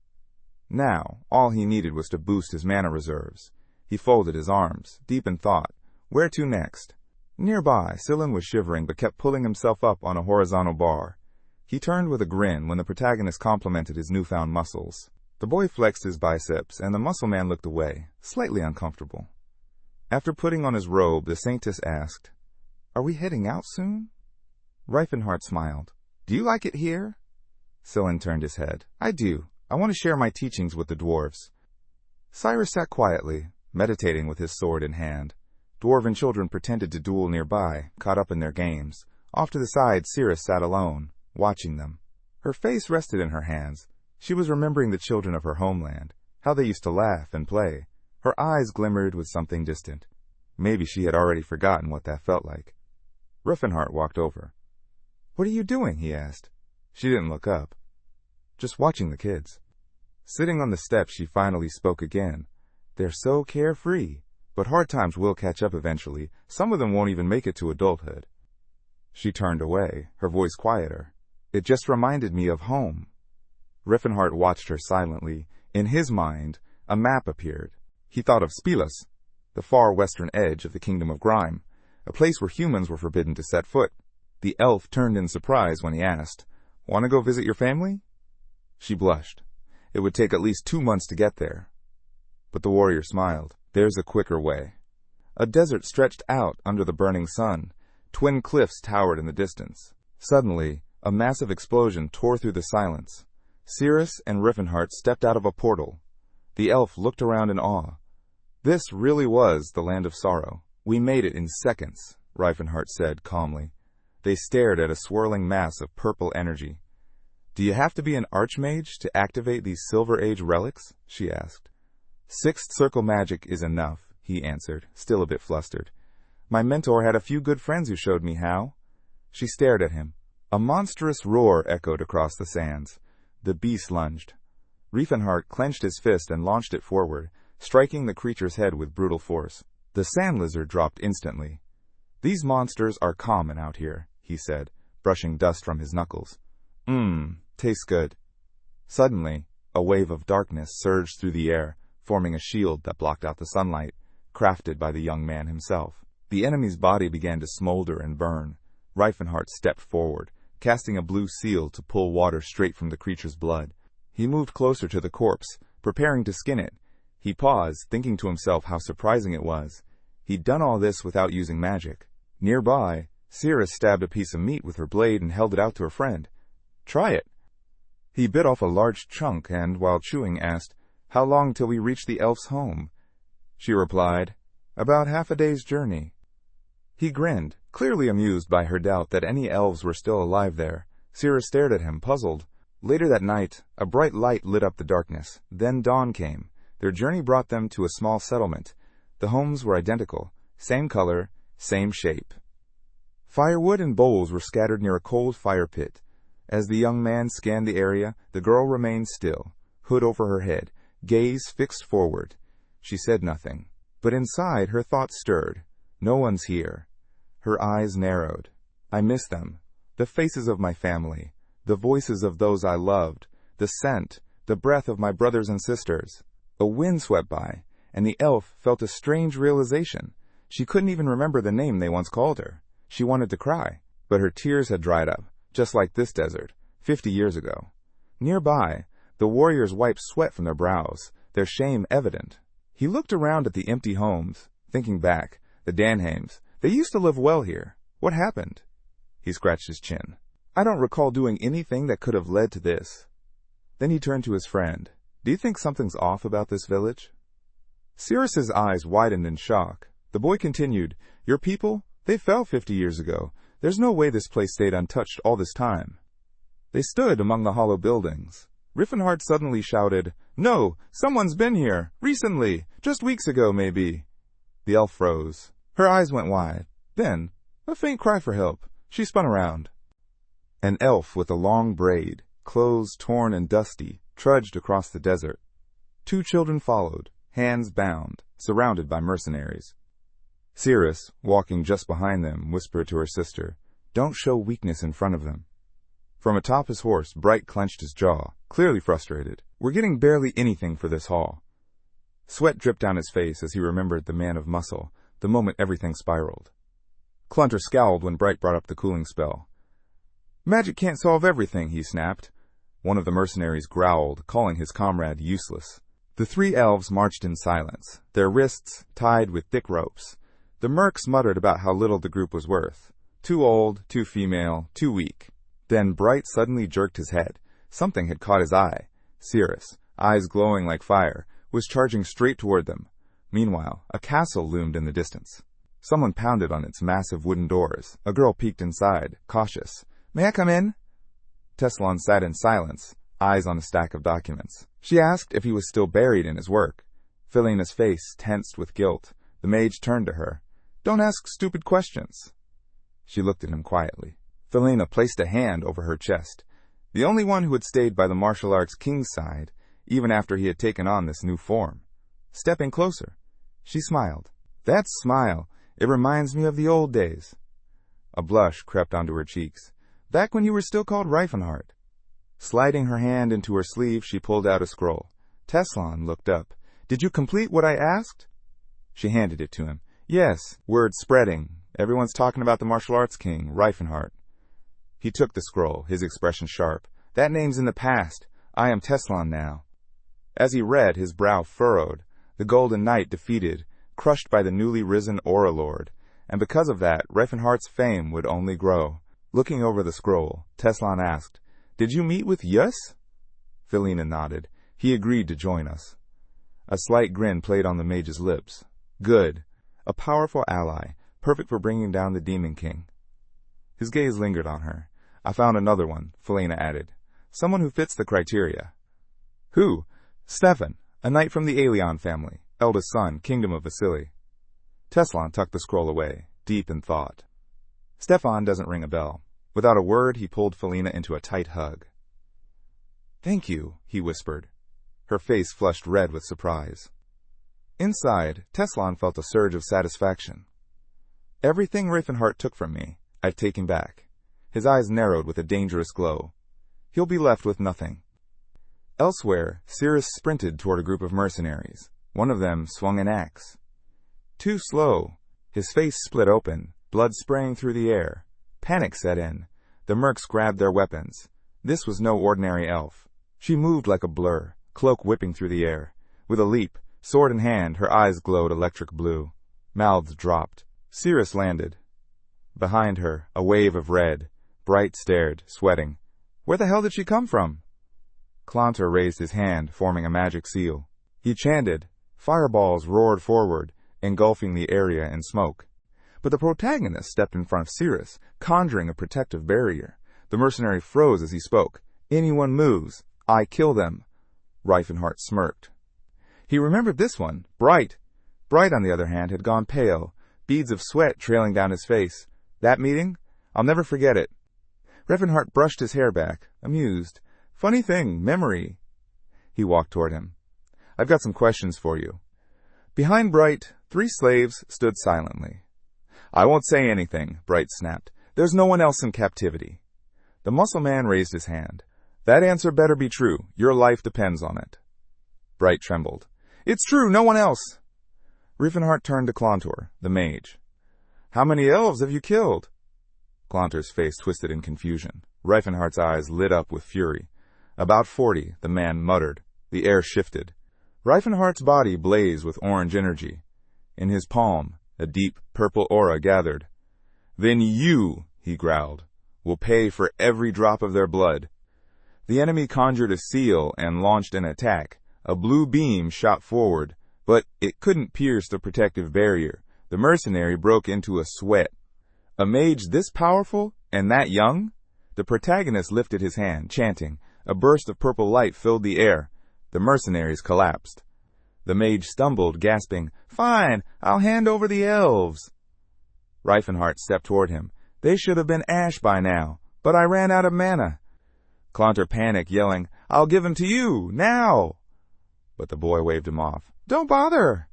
Now, all he needed was to boost his mana reserves. He folded his arms, deep in thought. Where to next? Nearby, Scylla was shivering but kept pulling himself up on a horizontal bar. He turned with a grin when the protagonist complimented his newfound muscles. The boy flexed his biceps, and the muscle man looked away, slightly uncomfortable. After putting on his robe, the saintess asked, "Are we heading out soon?" Reifenhard smiled. "Do you like it here?" Scylla turned his head. "I do. I want to share my teachings with the dwarves." Cyrus sat quietly, meditating with his sword in hand. Dwarven children pretended to duel nearby, caught up in their games. Off to the side, Cirrus sat alone, watching them. Her face rested in her hands. She was remembering the children of her homeland, how they used to laugh and play. Her eyes glimmered with something distant. Maybe she had already forgotten what that felt like. Reifenhard walked over. "What are you doing?" he asked. She didn't look up. "Just watching the kids." Sitting on the steps, she finally spoke again. "They're so carefree. But hard times will catch up eventually. Some of them won't even make it to adulthood." She turned away, her voice quieter. "It just reminded me of home." Reifenhard watched her silently. In his mind, a map appeared. He thought of Spilus, the far western edge of the Kingdom of Grime, a place where humans were forbidden to set foot. The elf turned in surprise when he asked, "Want to go visit your family?" She blushed. It would take at least 2 months to get there. But the warrior smiled. "There's a quicker way." A desert stretched out under the burning sun. Twin cliffs towered in the distance. Suddenly, a massive explosion tore through the silence. Cirrus and Reifenhard stepped out of a portal. The elf looked around in awe. This really was the land of sorrow. "We made it in seconds," Reifenhard said calmly. They stared at a swirling mass of purple energy. "Do you have to be an archmage to activate these Silver Age relics?" she asked. Sixth circle magic is enough, he answered, still a bit flustered. My mentor had a few good friends who showed me how. She stared at him. A monstrous roar echoed across the sands. The beast lunged. Riefenhart clenched his fist and launched it forward, striking the creature's head with brutal force. The sand lizard dropped instantly. These monsters are common out here, he said, brushing dust from his knuckles. Tastes good. Suddenly, a wave of darkness surged through the air, forming a shield that blocked out the sunlight, crafted by the young man himself. The enemy's body began to smolder and burn. Riefenhart stepped forward, casting a blue seal to pull water straight from the creature's blood. He moved closer to the corpse, preparing to skin it. He paused, thinking to himself how surprising it was. He'd done all this without using magic. Nearby, Cirrus stabbed a piece of meat with her blade and held it out to her friend. Try it. He bit off a large chunk and, while chewing, asked, How long till we reach the elf's home? She replied, About half a day's journey. He grinned, clearly amused by her doubt that any elves were still alive there. Cirrus stared at him, puzzled. Later that night, a bright light lit up the darkness. Then dawn came. Their journey brought them to a small settlement. The homes were identical, same color, same shape. Firewood and bowls were scattered near a cold fire pit. As the young man scanned the area, the girl remained still, hood over her head, gaze fixed forward. She said nothing, but inside her thoughts stirred. No one's here. Her eyes narrowed. I miss them, the faces of my family, the voices of those I loved, the scent, the breath of my brothers and sisters. A wind swept by, and the elf felt a strange realization. She couldn't even remember the name they once called her. She wanted to cry, but her tears had dried up, just like this desert, 50 years ago. Nearby, the warriors wiped sweat from their brows, their shame evident. He looked around at the empty homes, thinking back, the Danheims. They used to live well here. What happened? He scratched his chin. I don't recall doing anything that could have led to this. Then he turned to his friend. Do you think something's off about this village? Cirrus's eyes widened in shock. The boy continued, Your people? They fell 50 years ago. There's no way this place stayed untouched all this time. They stood among the hollow buildings. Riefenhart suddenly shouted, No! Someone's been here! Recently! Just weeks ago, maybe! The elf froze. Her eyes went wide. Then, a faint cry for help. She spun around. An elf with a long braid, clothes torn and dusty, trudged across the desert. 2 children followed, hands bound, surrounded by mercenaries. Cirrus, walking just behind them, whispered to her sister, Don't show weakness in front of them. From atop his horse, Bright clenched his jaw, clearly frustrated. We're getting barely anything for this haul. Sweat dripped down his face as he remembered the man of muscle, the moment everything spiraled. Clunter scowled when Bright brought up the cooling spell. Magic can't solve everything, he snapped. One of the mercenaries growled, calling his comrade useless. The 3 elves marched in silence, their wrists tied with thick ropes. The mercs muttered about how little the group was worth. Too old, too female, too weak. Then Bright suddenly jerked his head. Something had caught his eye. Cirrus, eyes glowing like fire, was charging straight toward them. Meanwhile, a castle loomed in the distance. Someone pounded on its massive wooden doors. A girl peeked inside, cautious. May I come in? Tessalon sat in silence, eyes on a stack of documents. She asked if he was still buried in his work. Philena's face tensed with guilt. The mage turned to her. Don't ask stupid questions. She looked at him quietly. Philena placed a hand over her chest. The only one who had stayed by the martial arts king's side, even after he had taken on this new form. Stepping closer, she smiled. That smile, it reminds me of the old days. A blush crept onto her cheeks. Back when you were still called Riefenhart. Sliding her hand into her sleeve, she pulled out a scroll. Tessalon looked up. Did you complete what I asked? She handed it to him. Yes, word spreading. Everyone's talking about the martial arts king, Riefenhart. He took the scroll, his expression sharp. That name's in the past. I am Tessalon now. As he read, his brow furrowed. The Golden Knight defeated, crushed by the newly risen Aura Lord. And because of that, Riefenhart's fame would only grow. Looking over the scroll, Tessalon asked, Did you meet with Yus? Philena nodded. He agreed to join us. A slight grin played on the mage's lips. Good. A powerful ally, perfect for bringing down the Demon King. His gaze lingered on her. I found another one, Philena added. Someone who fits the criteria. Who? Stefan. A knight from the Aelion family, eldest son, kingdom of Vasili. Teslan tucked the scroll away, deep in thought. Stefan doesn't ring a bell. Without a word, he pulled Felina into a tight hug. "Thank you," he whispered. Her face flushed red with surprise. Inside, Teslan felt a surge of satisfaction. "Everything Ravenheart took from me, I've taken back." His eyes narrowed with a dangerous glow. He'll be left with nothing. Elsewhere, Cirrus sprinted toward a group of mercenaries. One of them swung an axe. Too slow. His face split open, blood spraying through the air. Panic set in. The mercs grabbed their weapons. This was no ordinary elf. She moved like a blur, cloak whipping through the air. With a leap, sword in hand, her eyes glowed electric blue. Mouths dropped. Cirrus landed. Behind her, a wave of red. Bright stared, sweating. Where the hell did she come from? Clontar raised his hand, forming a magic seal. He chanted. Fireballs roared forward, engulfing the area in smoke. But the protagonist stepped in front of Cirrus, conjuring a protective barrier. The mercenary froze as he spoke. "Anyone moves, I kill them." Reifenhart smirked. He remembered this one, Bright. Bright, on the other hand, had gone pale, beads of sweat trailing down his face. That meeting? I'll never forget it. Reifenhart brushed his hair back, amused. Funny thing, memory. He walked toward him. "I've got some questions for you." Behind Bright, 3 slaves stood silently. "I won't say anything," Bright snapped. "There's no one else in captivity." The muscle man raised his hand. "That answer better be true. Your life depends on it." Bright trembled. "It's true, no one else." Reifenhart turned to Clontar, the mage. "How many elves have you killed?" Clontar's face twisted in confusion. Reifenhart's eyes lit up with fury. "About 40, the man muttered. The air shifted. Reifenhart's body blazed with orange energy. In his palm, a deep purple aura gathered. "Then you," he growled, "will pay for every drop of their blood." The enemy conjured a seal and launched an attack. A blue beam shot forward, but it couldn't pierce the protective barrier. The mercenary broke into a sweat. A mage this powerful and that young? The protagonist lifted his hand, chanting. A burst of purple light filled the air. The mercenaries collapsed. The mage stumbled, gasping, "Fine, I'll hand over the elves." Reifenhart stepped toward him. "They should have been ash by now, but I ran out of mana." Clontar panicked, yelling, "I'll give them to you, now!" But the boy waved him off. "Don't bother!"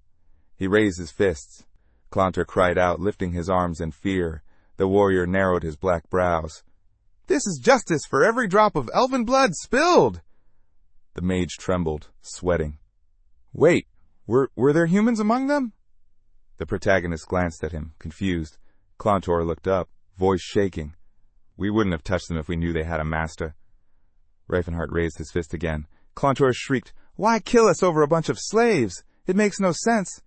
He raised his fists. Clontar cried out, lifting his arms in fear. The warrior narrowed his black brows. "This is justice for every drop of elven blood spilled!" The mage trembled, sweating. "Wait, were there humans among them?" The protagonist glanced at him, confused. Clontar looked up, voice shaking. "We wouldn't have touched them if we knew they had a master." Reifenhart raised his fist again. Clontar shrieked, "Why kill us over a bunch of slaves? It makes no sense."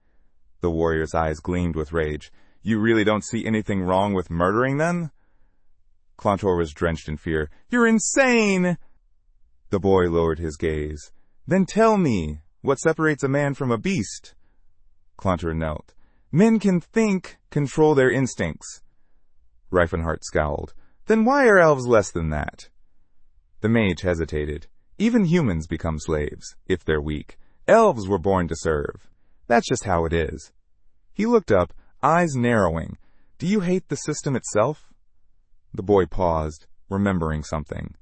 The warrior's eyes gleamed with rage. "You really don't see anything wrong with murdering them?" Clontar was drenched in fear. "You're insane!" The boy lowered his gaze. "Then tell me, what separates a man from a beast?" Clontar knelt. "Men can think, control their instincts." Reifenhart scowled. "Then why are elves less than that?" The mage hesitated. "Even humans become slaves, if they're weak. Elves were born to serve. That's just how it is." He looked up, eyes narrowing. "Do you hate the system itself?" The boy paused, remembering something.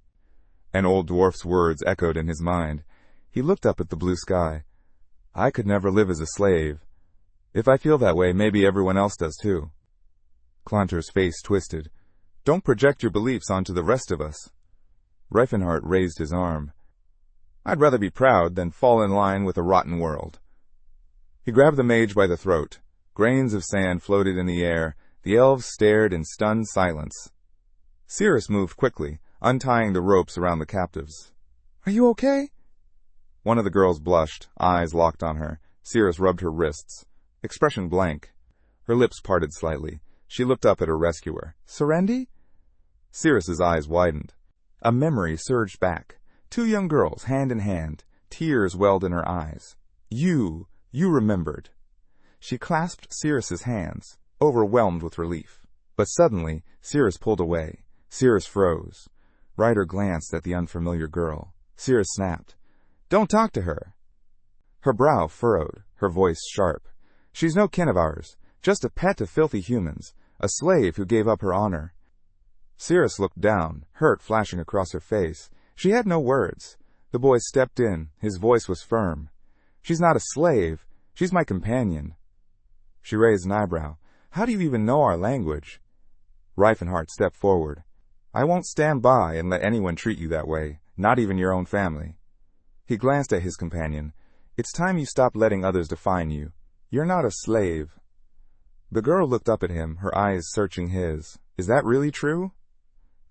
An old dwarf's words echoed in his mind. He looked up at the blue sky. "I could never live as a slave. If I feel that way, maybe everyone else does too." Clontar's face twisted. "Don't project your beliefs onto the rest of us." Reifenhart raised his arm. "I'd rather be proud than fall in line with a rotten world." He grabbed the mage by the throat. Grains of sand floated in the air. The elves stared in stunned silence. Cirrus moved quickly, untying the ropes around the captives. "Are you okay?" One of the girls blushed, eyes locked on her. Cirrus rubbed her wrists. Expression blank. Her lips parted slightly. She looked up at her rescuer. "Serendi?" Cirrus's eyes widened. A memory surged back. 2 young girls, hand in hand. Tears welled in her eyes. You remembered." She clasped Cirrus's hands, overwhelmed with relief. But suddenly, Cirrus pulled away. Cirrus froze. Ryder glanced at the unfamiliar girl. Cirrus snapped, "Don't talk to her." Her brow furrowed, her voice sharp. She's no kin of ours, just a pet of filthy humans, a slave who gave up her honor. Cirrus looked down, hurt flashing across her face. She had no words. The boy stepped in, his voice was firm. She's not a slave, she's my companion. She raised an eyebrow. How do you even know our language? Reifenhart stepped forward. I won't stand by and let anyone treat you that way, not even your own family. He glanced at his companion. It's time you stopped letting others define you. You're not a slave. The girl looked up at him, her eyes searching his. Is that really true?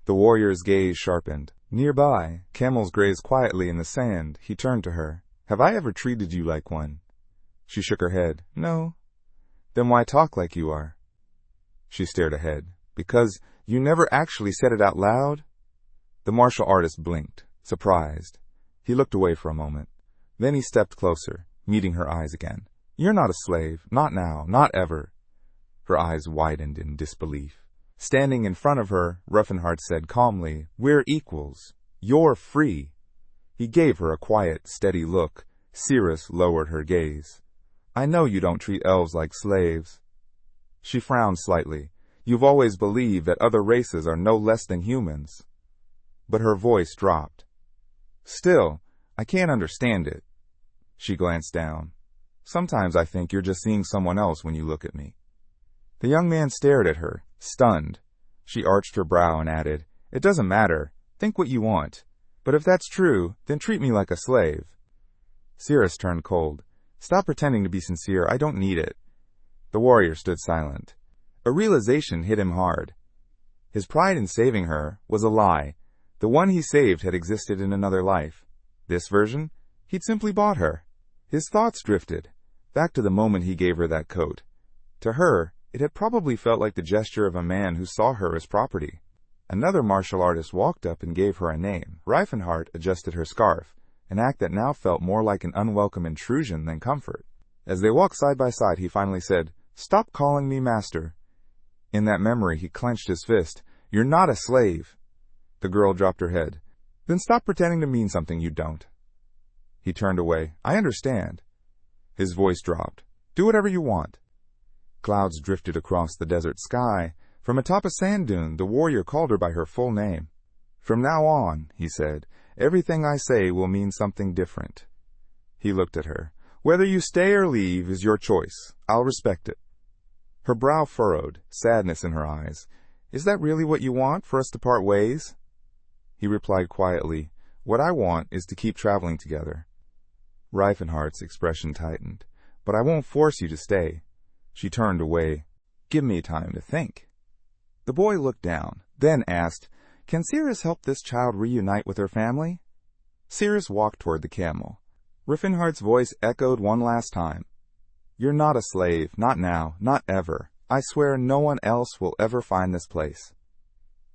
The warrior's gaze sharpened. Nearby, camels grazed quietly in the sand. He turned to her. Have I ever treated you like one? She shook her head. No. Then why talk like you are? She stared ahead. Because you never actually said it out loud? The martial artist blinked, surprised. He looked away for a moment. Then he stepped closer, meeting her eyes again. You're not a slave. Not now. Not ever. Her eyes widened in disbelief. Standing in front of her, Reifenhart said calmly, We're equals. You're free. He gave her a quiet, steady look. Cirrus lowered her gaze. I know you don't treat elves like slaves. She frowned slightly. You've always believed that other races are no less than humans. But her voice dropped. Still, I can't understand it. She glanced down. Sometimes I think you're just seeing someone else when you look at me. The young man stared at her, stunned. She arched her brow and added, It doesn't matter. Think what you want. But if that's true, then treat me like a slave. Cirrus turned cold. Stop pretending to be sincere. I don't need it. The warrior stood silent. A realization hit him hard. His pride in saving her was a lie. The one he saved had existed in another life. This version, he'd simply bought her. His thoughts drifted, back to the moment he gave her that coat. To her, it had probably felt like the gesture of a man who saw her as property. Another martial artist walked up and gave her a name. Reifenhart adjusted her scarf, an act that now felt more like an unwelcome intrusion than comfort. As they walked side by side, he finally said, Stop calling me master. In that memory, he clenched his fist. You're not a slave. The girl dropped her head. Then stop pretending to mean something you don't. He turned away. I understand. His voice dropped. Do whatever you want. Clouds drifted across the desert sky. From atop a sand dune, the warrior called her by her full name. From now on, he said, everything I say will mean something different. He looked at her. Whether you stay or leave is your choice. I'll respect it. Her brow furrowed, sadness in her eyes. Is that really what you want, for us to part ways? He replied quietly, What I want is to keep traveling together. Reifenhart's expression tightened. But I won't force you to stay. She turned away. Give me time to think. The boy looked down, then asked, Can Cirrus help this child reunite with her family? Cirrus walked toward the camel. Reifenhart's voice echoed one last time. You're not a slave, not now, not ever. I swear no one else will ever find this place.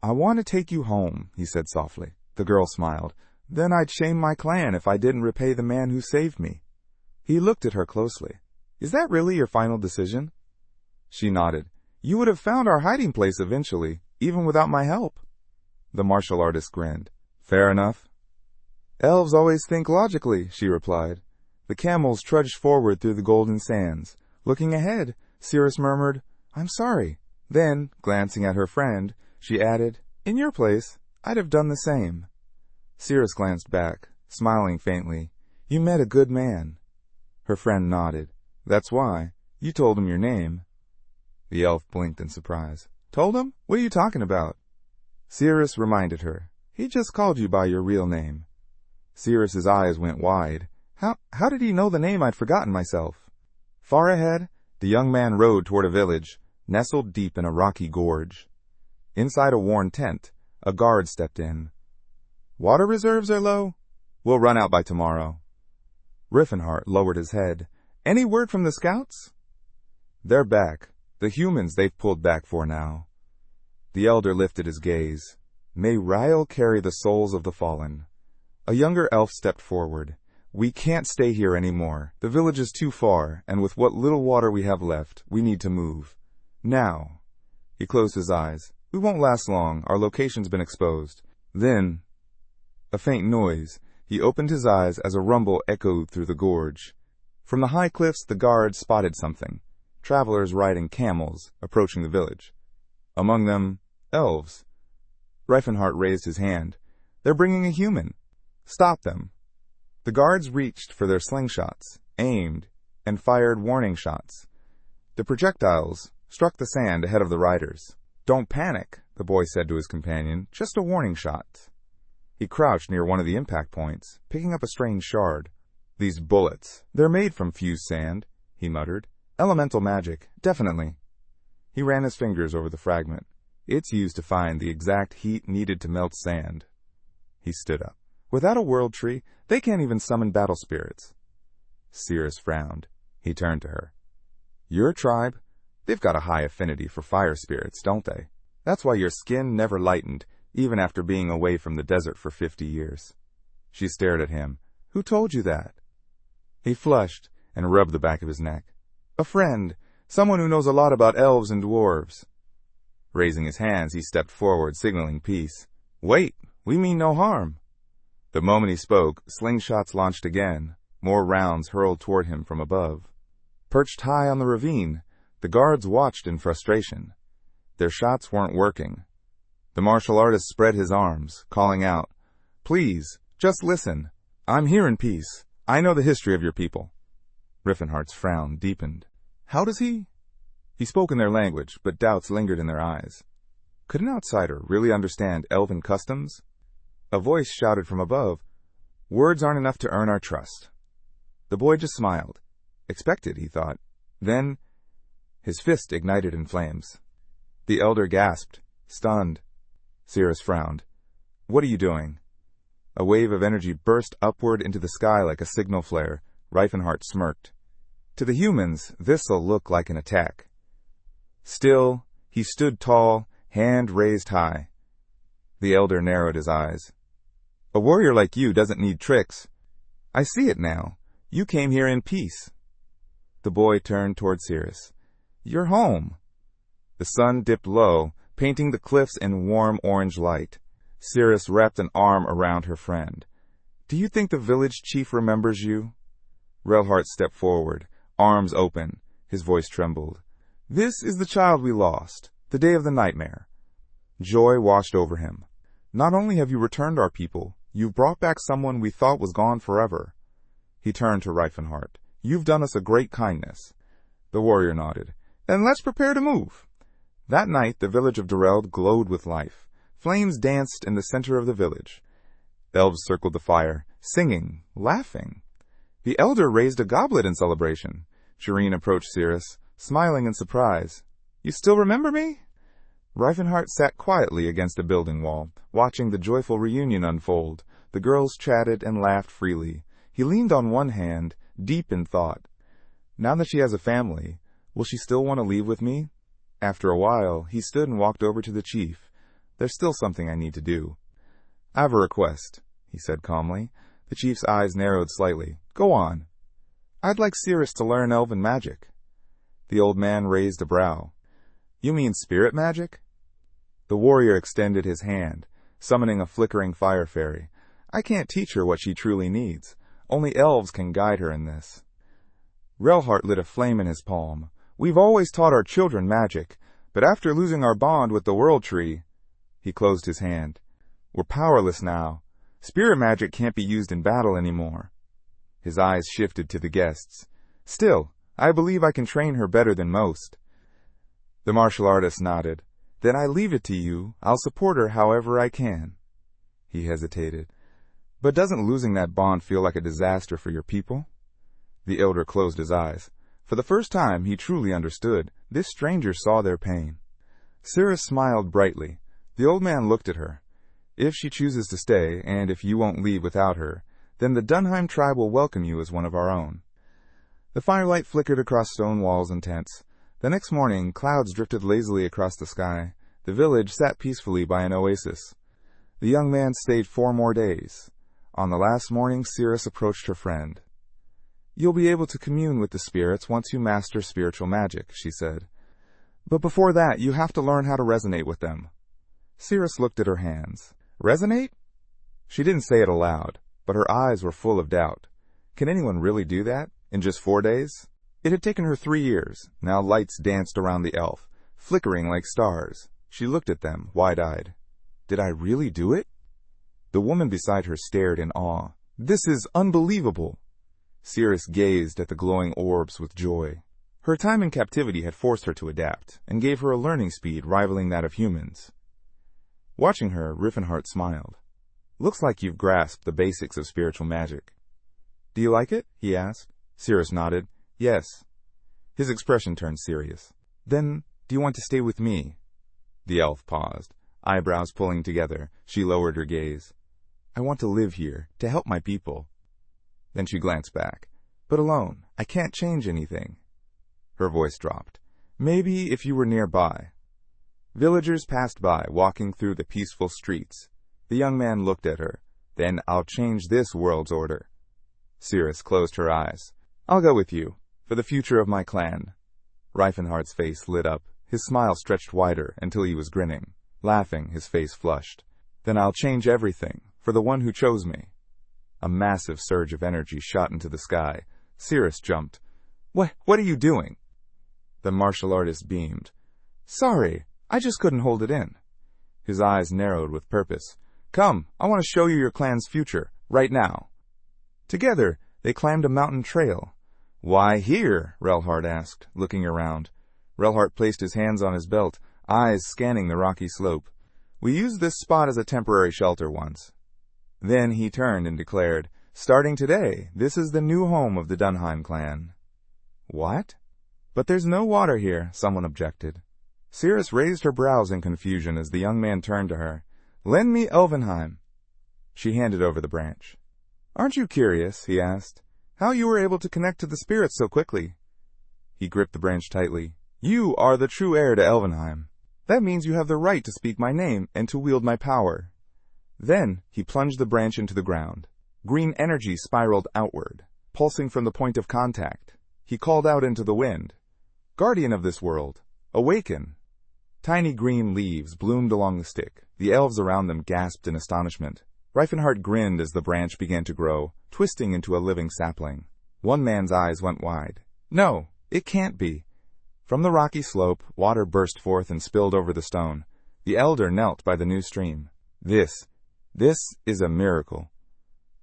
I want to take you home, he said softly. The girl smiled. Then I'd shame my clan if I didn't repay the man who saved me. He looked at her closely. Is that really your final decision? She nodded. You would have found our hiding place eventually, even without my help. The martial artist grinned. Fair enough. Elves always think logically, she replied. The camels trudged forward through the golden sands. Looking ahead, Cirrus murmured, I'm sorry. Then, glancing at her friend, she added, In your place, I'd have done the same. Cirrus glanced back, smiling faintly. You met a good man. Her friend nodded. That's why. You told him your name. The elf blinked in surprise. Told him? What are you talking about? Cirrus reminded her. He just called you by your real name. Cirrus's eyes went wide. How did he know the name I'd forgotten myself? Far ahead, the young man rode toward a village, nestled deep in a rocky gorge. Inside a worn tent, a guard stepped in. Water reserves are low. We'll run out by tomorrow. Reifenhart lowered his head. Any word from the scouts? They're back. The humans they've pulled back for now. The elder lifted his gaze. May Ryle carry the souls of the fallen. A younger elf stepped forward. We can't stay here anymore. The village is too far, and with what little water we have left, we need to move. Now. He closed his eyes. We won't last long. Our location's been exposed. Then, a faint noise. He opened his eyes as a rumble echoed through the gorge. From the high cliffs, the guards spotted something. Travelers riding camels, approaching the village. Among them, elves. Reifenhart raised his hand. They're bringing a human. Stop them. The guards reached for their slingshots, aimed, and fired warning shots. The projectiles struck the sand ahead of the riders. Don't panic, the boy said to his companion. Just a warning shot. He crouched near one of the impact points, picking up a strange shard. These bullets, they're made from fused sand, he muttered. Elemental magic, definitely. He ran his fingers over the fragment. It's used to find the exact heat needed to melt sand. He stood up. Without a world tree, they can't even summon battle spirits. Cirrus frowned. He turned to her. Your tribe? They've got a high affinity for fire spirits, don't they? That's why your skin never lightened, even after being away from the desert for 50 years. She stared at him. Who told you that? He flushed and rubbed the back of his neck. A friend, someone who knows a lot about elves and dwarves. Raising his hands, he stepped forward, signaling peace. Wait, we mean no harm. The moment he spoke, slingshots launched again. More rounds hurled toward him from above. Perched high on the ravine, the guards watched in frustration. Their shots weren't working. The martial artist spread his arms, calling out, Please, just listen. I'm here in peace. I know the history of your people. Riefenhart's frown deepened. How does he? He spoke in their language, but doubts lingered in their eyes. Could an outsider really understand elven customs? A voice shouted from above, Words aren't enough to earn our trust. The boy just smiled. Expected, he thought. Then, his fist ignited in flames. The elder gasped, stunned. Cirrus frowned. What are you doing? A wave of energy burst upward into the sky like a signal flare. Reifenhart smirked. To the humans, this'll look like an attack. Still, he stood tall, hand raised high. The elder narrowed his eyes. A warrior like you doesn't need tricks. I see it now. You came here in peace. The boy turned toward Cirrus. You're home. The sun dipped low, painting the cliffs in warm orange light. Cirrus wrapped an arm around her friend. Do you think the village chief remembers you? Relhart stepped forward, arms open. His voice trembled. This is the child we lost, the day of the nightmare. Joy washed over him. Not only have you returned our people, you've brought back someone we thought was gone forever. He turned to Reifenhart. You've done us a great kindness. The warrior nodded. Then let's prepare to move. That night, the village of Dureld glowed with life. Flames danced in the center of the village. Elves circled the fire, singing, laughing. The elder raised a goblet in celebration. Shireen approached Cirrus, smiling in surprise. You still remember me? Reifenhart sat quietly against a building wall, watching the joyful reunion unfold. The girls chatted and laughed freely. He leaned on one hand, deep in thought. Now that she has a family, will she still want to leave with me? After a while, he stood and walked over to the chief. There's still something I need to do. I have a request, he said calmly. The chief's eyes narrowed slightly. Go on. I'd like Cirrus to learn elven magic. The old man raised a brow. You mean spirit magic? The warrior extended his hand, summoning a flickering fire fairy. I can't teach her what she truly needs. Only elves can guide her in this. Relhart lit a flame in his palm. We've always taught our children magic, but after losing our bond with the World Tree... He closed his hand. We're powerless now. Spirit magic can't be used in battle anymore. His eyes shifted to the guests. Still, I believe I can train her better than most. The martial artist nodded. Then I leave it to you. I'll support her however I can. He hesitated. But doesn't losing that bond feel like a disaster for your people? The elder closed his eyes. For the first time, he truly understood. This stranger saw their pain. Cirrus smiled brightly. The old man looked at her. If she chooses to stay, and if you won't leave without her, then the Dunheim tribe will welcome you as one of our own. The firelight flickered across stone walls and tents. The next morning, clouds drifted lazily across the sky. The village sat peacefully by an oasis. The young man stayed 4 more days. On the last morning, Cirrus approached her friend. You'll be able to commune with the spirits once you master spiritual magic, she said. But before that, you have to learn how to resonate with them. Cirrus looked at her hands. Resonate? She didn't say it aloud, but her eyes were full of doubt. Can anyone really do that? In just 4 days? It had taken her 3 years. Now lights danced around the elf, flickering like stars. She looked at them, wide-eyed. Did I really do it? The woman beside her stared in awe. This is unbelievable. Cirrus gazed at the glowing orbs with joy. Her time in captivity had forced her to adapt, and gave her a learning speed rivaling that of humans. Watching her, Riffenhart smiled. Looks like you've grasped the basics of spiritual magic. Do you like it? He asked. Cirrus nodded. Yes. His expression turned serious. Then, do you want to stay with me? The elf paused, eyebrows pulling together. She lowered her gaze. I want to live here, to help my people. Then she glanced back. But alone, I can't change anything. Her voice dropped. Maybe if you were nearby. Villagers passed by, walking through the peaceful streets. The young man looked at her. Then I'll change this world's order. Cirrus closed her eyes. I'll go with you, for the future of my clan. Reifenhart's face lit up. His smile stretched wider until he was grinning. Laughing, his face flushed. Then I'll change everything, for the one who chose me. A massive surge of energy shot into the sky. Cirrus jumped. What are you doing? The martial artist beamed. Sorry, I just couldn't hold it in. His eyes narrowed with purpose. Come, I want to show you your clan's future, right now. Together, they climbed a mountain trail. Why here? Relhart asked, looking around. Relhart placed his hands on his belt, eyes scanning the rocky slope. We used this spot as a temporary shelter once. Then he turned and declared, starting today, this is the new home of the Dunheim clan. What? But there's no water here, someone objected. Cirrus raised her brows in confusion as the young man turned to her. Lend me Elvenheim. She handed over the branch. Aren't you curious, he asked, how you were able to connect to the spirits so quickly? He gripped the branch tightly. You are the true heir to Elvenheim. That means you have the right to speak my name and to wield my power. Then he plunged the branch into the ground. Green energy spiraled outward, pulsing from the point of contact. He called out into the wind. Guardian of this world, awaken. Tiny green leaves bloomed along the stick. The elves around them gasped in astonishment. Reifenhart grinned as the branch began to grow, twisting into a living sapling. One man's eyes went wide. No, it can't be. From the rocky slope, water burst forth and spilled over the stone. The elder knelt by the new stream. This is a miracle.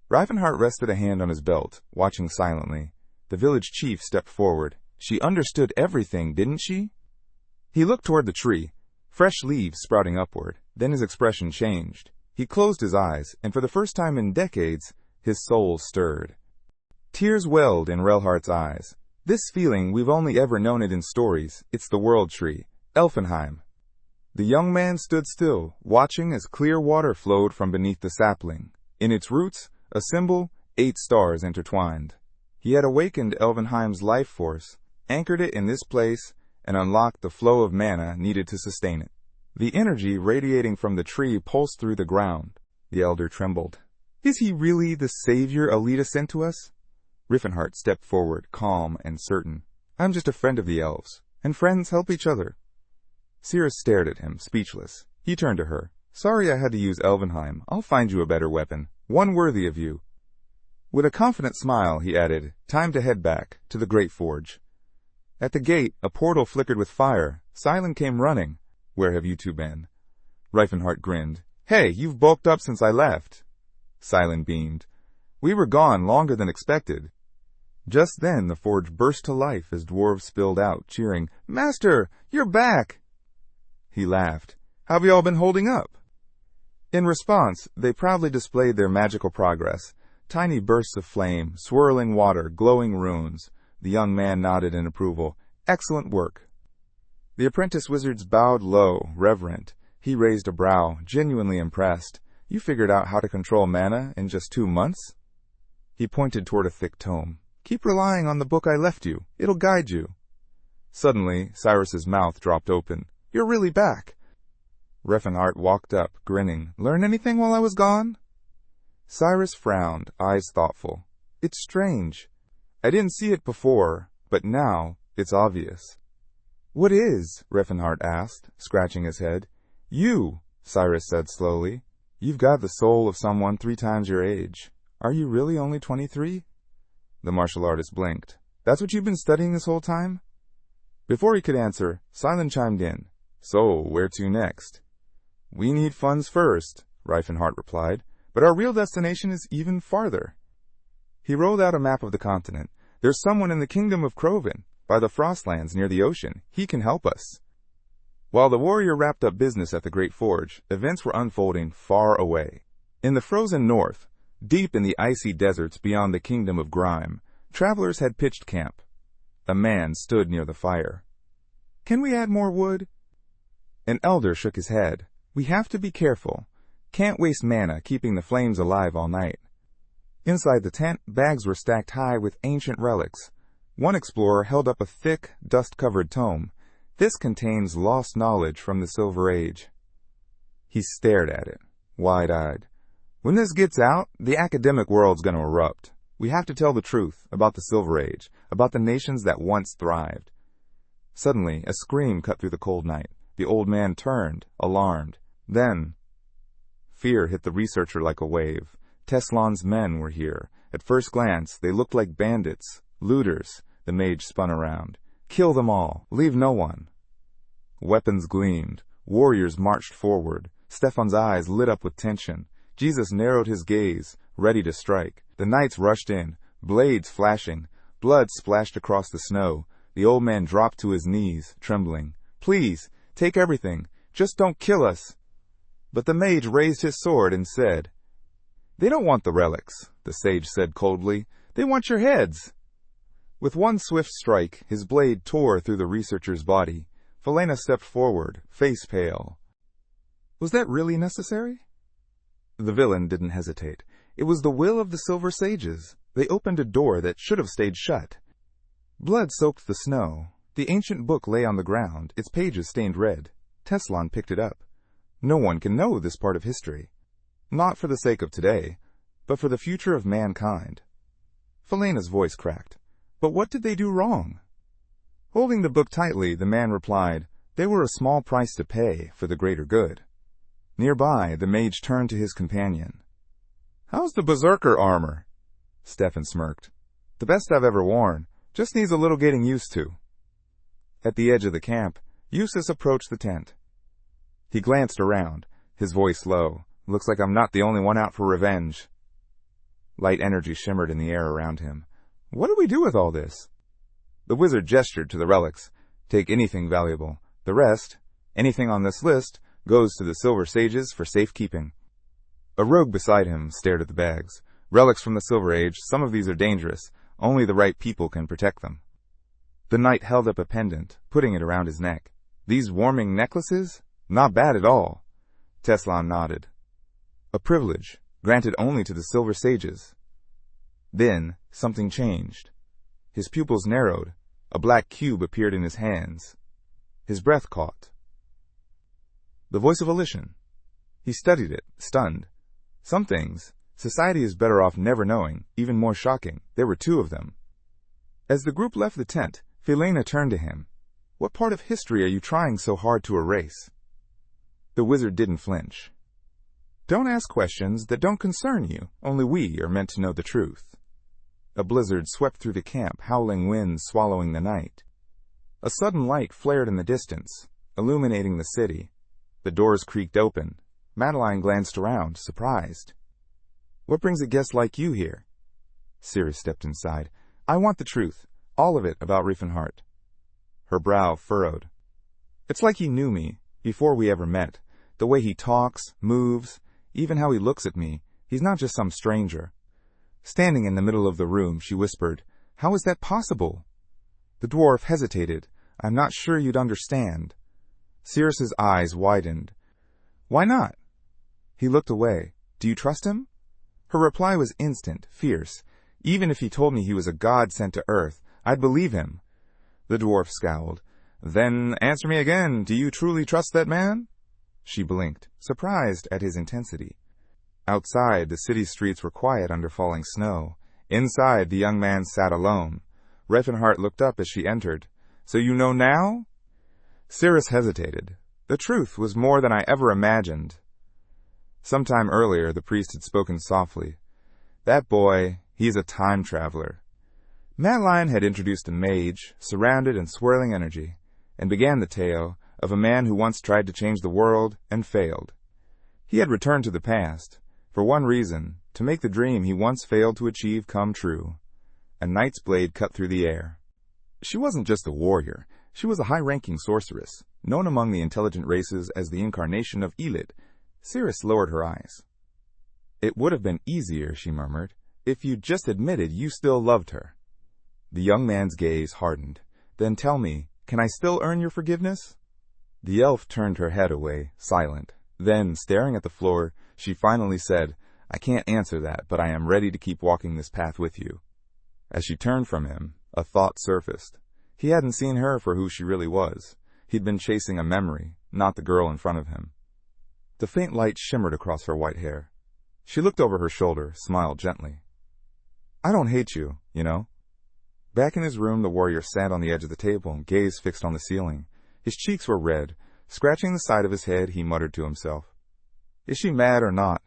Reifenhart rested a hand on his belt, watching silently. The village chief stepped forward. She understood everything, didn't she? He looked toward the tree, fresh leaves sprouting upward. Then his expression changed. He closed his eyes, and for the first time in decades, his soul stirred. Tears welled in Relhart's eyes. This feeling, we've only ever known it in stories. It's the world tree, Elfenheim. The young man stood still, watching as clear water flowed from beneath the sapling. In its roots, a symbol, 8 stars intertwined. He had awakened Elvenheim's life force, anchored it in this place, and unlocked the flow of mana needed to sustain it. The energy radiating from the tree pulsed through the ground. The elder trembled. Is he really the savior Alita sent to us? Riffenhart stepped forward, calm and certain. I'm just a friend of the elves, and friends help each other. Cirrus stared at him, speechless. He turned to her. Sorry I had to use Elvenheim. I'll find you a better weapon, one worthy of you. With a confident smile, he added, time to head back, to the Great Forge. At the gate, a portal flickered with fire. Silent came running. Where have you two been? Reifenhart grinned. Hey, you've bulked up since I left. Silent beamed. We were gone longer than expected. Just then the forge burst to life as dwarves spilled out, cheering, Master, you're back! He laughed. How've you all been holding up? In response, they proudly displayed their magical progress. Tiny bursts of flame, swirling water, glowing runes. The young man nodded in approval. Excellent work. The apprentice wizards bowed low, reverent. He raised a brow, genuinely impressed. You figured out how to control mana in just 2 months? He pointed toward a thick tome. Keep relying on the book I left you. It'll guide you. Suddenly, Cyrus's mouth dropped open. You're really back. Reifenhart walked up, grinning. Learn anything while I was gone? Cyrus frowned, eyes thoughtful. It's strange. I didn't see it before, but now it's obvious. What is? Reifenhart asked, scratching his head. You, Cyrus said slowly. You've got the soul of someone 3 times your age. Are you really only 23? The martial artist blinked. That's what you've been studying this whole time? Before he could answer, Silent chimed in. So, where to next? We need funds first, Reifenhardt replied, but our real destination is even farther. He rolled out a map of the continent. There's someone in the kingdom of Kroven, by the Frostlands near the ocean. He can help us. While the warrior wrapped up business at the Great Forge, events were unfolding far away. In the frozen north, deep in the icy deserts beyond the kingdom of Grime, travelers had pitched camp. A man stood near the fire. Can we add more wood? An elder shook his head. We have to be careful. Can't waste mana keeping the flames alive all night. Inside the tent, bags were stacked high with ancient relics. One explorer held up a thick, dust-covered tome. This contains lost knowledge from the Silver Age. He stared at it, wide-eyed. When this gets out, the academic world's going to erupt. We have to tell the truth about the Silver Age, about the nations that once thrived. Suddenly, a scream cut through the cold night. The old man turned, alarmed. Then, fear hit the researcher like a wave. Teslan's men were here. At first glance, they looked like bandits, looters. The mage spun around. Kill them all. Leave no one. Weapons gleamed. Warriors marched forward. Stefan's eyes lit up with tension. Jesus narrowed his gaze, ready to strike. The knights rushed in, blades flashing. Blood splashed across the snow. The old man dropped to his knees, trembling. Please, take everything. Just don't kill us. But the mage raised his sword and said, They don't want the relics, the sage said coldly. They want your heads. With one swift strike, his blade tore through the researcher's body. Felena stepped forward, face pale. Was that really necessary? The villain didn't hesitate. It was the will of the Silver Sages. They opened a door that should have stayed shut. Blood soaked the snow. The ancient book lay on the ground, its pages stained red. Teslan picked it up. No one can know this part of history. Not for the sake of today, but for the future of mankind. Felena's voice cracked. But what did they do wrong? Holding the book tightly, the man replied, They were a small price to pay for the greater good. Nearby, the mage turned to his companion. How's the berserker armor? Stefan smirked. The best I've ever worn. Just needs a little getting used to. At the edge of the camp, Eustace approached the tent. He glanced around, his voice low. Looks like I'm not the only one out for revenge. Light energy shimmered in the air around him. What do we do with all this? The wizard gestured to the relics. Take anything valuable. The rest, anything on this list, goes to the Silver Sages for safekeeping. A rogue beside him stared at the bags. Relics from the Silver Age, some of these are dangerous. Only the right people can protect them. The knight held up a pendant, putting it around his neck. These warming necklaces? Not bad at all. Teslan nodded. A privilege, granted only to the Silver Sages. Then, something changed. His pupils narrowed. A black cube appeared in his hands. His breath caught. The voice of Elysian. He studied it, stunned. Some things, society is better off never knowing, even more shocking. There were two of them. As the group left the tent, Felena turned to him. What part of history are you trying so hard to erase? The wizard didn't flinch. Don't ask questions that don't concern you. Only we are meant to know the truth. A blizzard swept through the camp, howling winds swallowing the night. A sudden light flared in the distance, illuminating the city. The doors creaked open. Madeline glanced around, surprised. What brings a guest like you here? Cirrus stepped inside. I want the truth, all of it about Reifenhardt. Her brow furrowed. It's like he knew me, before we ever met. The way he talks, moves, even how he looks at me. He's not just some stranger. Standing in the middle of the room, she whispered, How is that possible? The dwarf hesitated. I'm not sure you'd understand. Cirrus's eyes widened. Why not? He looked away. Do you trust him? Her reply was instant, fierce. Even if he told me he was a god sent to Earth, I'd believe him. The dwarf scowled. Then answer me again. Do you truly trust that man? She blinked, surprised at his intensity. Outside, the city streets were quiet under falling snow. Inside, the young man sat alone. Reifenhardt looked up as she entered. So you know now? Cirrus hesitated. The truth was more than I ever imagined. Sometime earlier, the priest had spoken softly. That boy, he's a time traveler. Matt Lyon had introduced a mage, surrounded in swirling energy, and began the tale of a man who once tried to change the world and failed. He had returned to the past, for one reason, to make the dream he once failed to achieve come true. A knight's blade cut through the air. She wasn't just a warrior, she was a high-ranking sorceress, known among the intelligent races as the Incarnation of Elid. Cirrus lowered her eyes. "It would have been easier," she murmured, "if you'd just admitted you still loved her." The young man's gaze hardened. "Then tell me, can I still earn your forgiveness?" The elf turned her head away, silent. Then, staring at the floor, she finally said, "I can't answer that, but I am ready to keep walking this path with you." As she turned from him, a thought surfaced. He hadn't seen her for who she really was. He'd been chasing a memory, not the girl in front of him. The faint light shimmered across her white hair. She looked over her shoulder, smiled gently. "I don't hate you, you know." Back in his room, the warrior sat on the edge of the table, gaze fixed on the ceiling. His cheeks were red. Scratching the side of his head, he muttered to himself, "Is she mad or not?"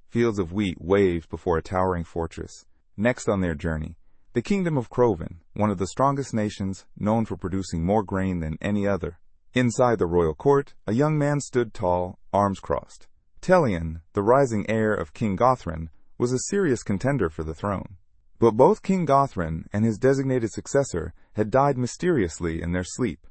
Fields of wheat waved before a towering fortress. Next on their journey, the kingdom of Krovan, one of the strongest nations, known for producing more grain than any other. Inside the royal court, a young man stood tall, arms crossed. Telion, the rising heir of King Gothran, was a serious contender for the throne. But both King Gothran and his designated successor had died mysteriously in their sleep.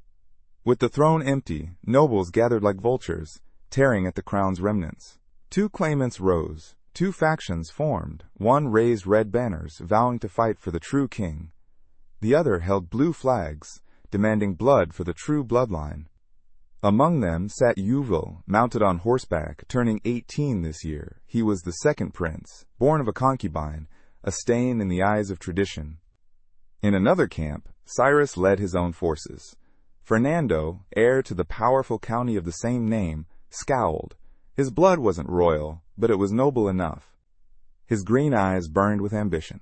With the throne empty, nobles gathered like vultures, tearing at the crown's remnants. Two claimants rose. Two factions formed. One raised red banners, vowing to fight for the true king. The other held blue flags, demanding blood for the true bloodline. Among them sat Yuval, mounted on horseback, turning 18 this year. He was the second prince, born of a concubine, a stain in the eyes of tradition. In another camp, Cyrus led his own forces. Fernando, heir to the powerful county of the same name, scowled. His blood wasn't royal, but it was noble enough. His green eyes burned with ambition.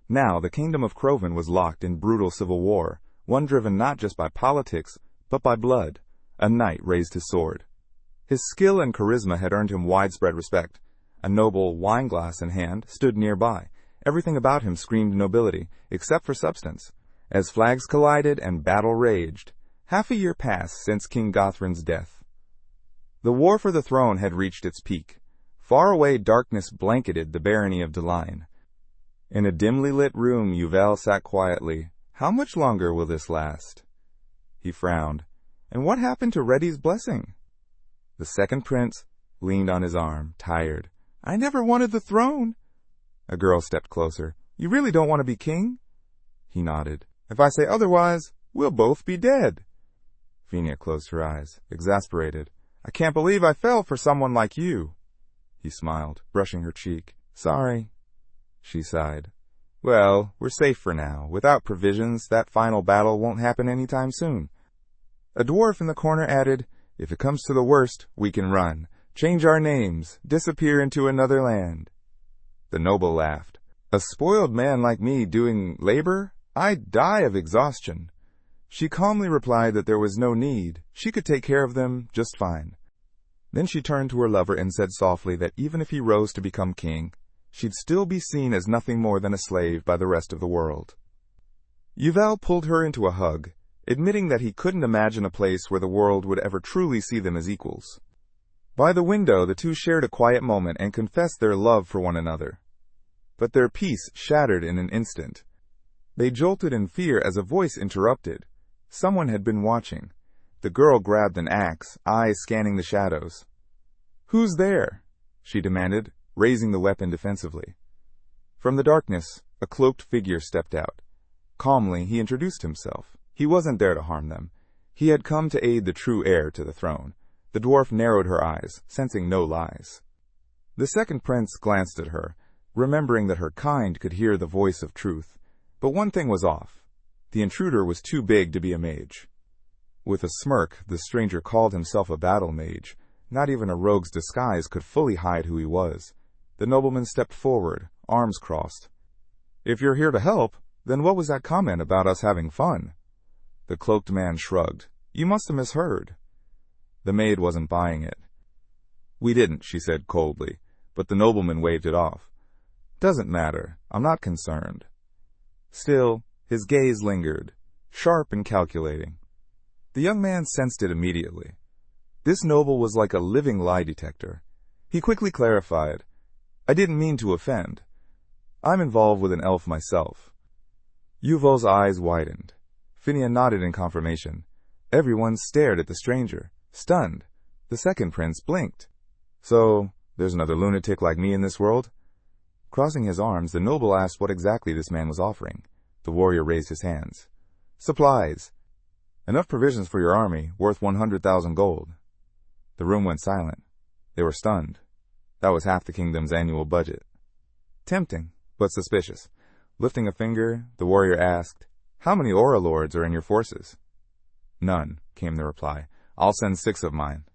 Now the kingdom of Krovan was locked in brutal civil war, one driven not just by politics, but by blood. A knight raised his sword. His skill and charisma had earned him widespread respect. A noble, wineglass in hand, stood nearby. Everything about him screamed nobility, except for substance. As flags collided and battle raged, half a year passed since King Gothran's death. The war for the throne had reached its peak. Far away darkness blanketed the barony of Deline. In a dimly lit room, Yuval sat quietly. How much longer will this last? He frowned. And what happened to Reddy's blessing? The second prince leaned on his arm, tired. I never wanted the throne. A girl stepped closer. You really don't want to be king? He nodded. If I say otherwise, we'll both be dead. Phenia closed her eyes, exasperated. I can't believe I fell for someone like you. He smiled, brushing her cheek. Sorry. She sighed. Well, we're safe for now. Without provisions, that final battle won't happen anytime soon. A dwarf in the corner added, If it comes to the worst, we can run. Change our names, disappear into another land. The noble laughed. A spoiled man like me doing labor? I'd die of exhaustion. She calmly replied that there was no need. She could take care of them just fine. Then she turned to her lover and said softly that even if he rose to become king, she'd still be seen as nothing more than a slave by the rest of the world. Yuval pulled her into a hug, admitting that he couldn't imagine a place where the world would ever truly see them as equals. By the window, the two shared a quiet moment and confessed their love for one another. But their peace shattered in an instant. They jolted in fear as a voice interrupted. Someone had been watching. The girl grabbed an axe, eyes scanning the shadows. Who's there? She demanded, raising the weapon defensively. From the darkness, a cloaked figure stepped out. Calmly, he introduced himself. He wasn't there to harm them. He had come to aid the true heir to the throne. The dwarf narrowed her eyes, sensing no lies. The second prince glanced at her, remembering that her kind could hear the voice of truth. But one thing was off. The intruder was too big to be a mage. With a smirk, the stranger called himself a battle mage. Not even a rogue's disguise could fully hide who he was. The nobleman stepped forward, arms crossed. If you're here to help, then what was that comment about us having fun? The cloaked man shrugged. You must have misheard. The maid wasn't buying it. We didn't, she said coldly, but the nobleman waved it off. Doesn't matter. I'm not concerned. Still, His gaze lingered, sharp and calculating. The young man sensed it immediately. This noble was like a living lie detector. He quickly clarified, "I didn't mean to offend. I'm involved with an elf myself." Yuval's eyes widened. Phinia nodded in confirmation. Everyone stared at the stranger, stunned. The second prince blinked. "So, there's another lunatic like me in this world?" Crossing his arms, the noble asked what exactly this man was offering. The warrior raised his hands. "Supplies. Enough provisions for your army, worth 100,000 gold." The room went silent. They were stunned. That was half the kingdom's annual budget. Tempting, but suspicious. Lifting a finger, the warrior asked, "How many Aura Lords are in your forces?" "None," came the reply. "I'll send 6 of mine."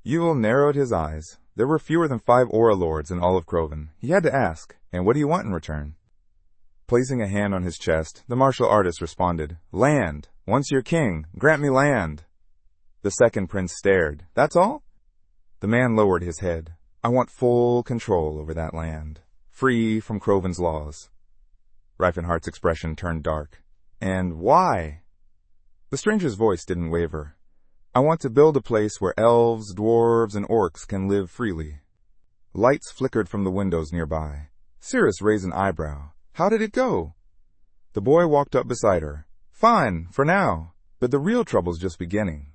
Yuval narrowed his eyes. There were fewer than 5 Aura Lords in all of Croven. He had to ask, "And what do you want in return?" Placing a hand on his chest, the martial artist responded, "Land! Once you're king, grant me land!" The second prince stared. "That's all?" The man lowered his head. "I want full control over that land, free from Croven's laws." Reifenhardt's expression turned dark. "And why?" The stranger's voice didn't waver. "I want to build a place where elves, dwarves, and orcs can live freely." Lights flickered from the windows nearby. Cirrus raised an eyebrow. "How did it go?" The boy walked up beside her. "Fine, for now, but the real trouble's just beginning."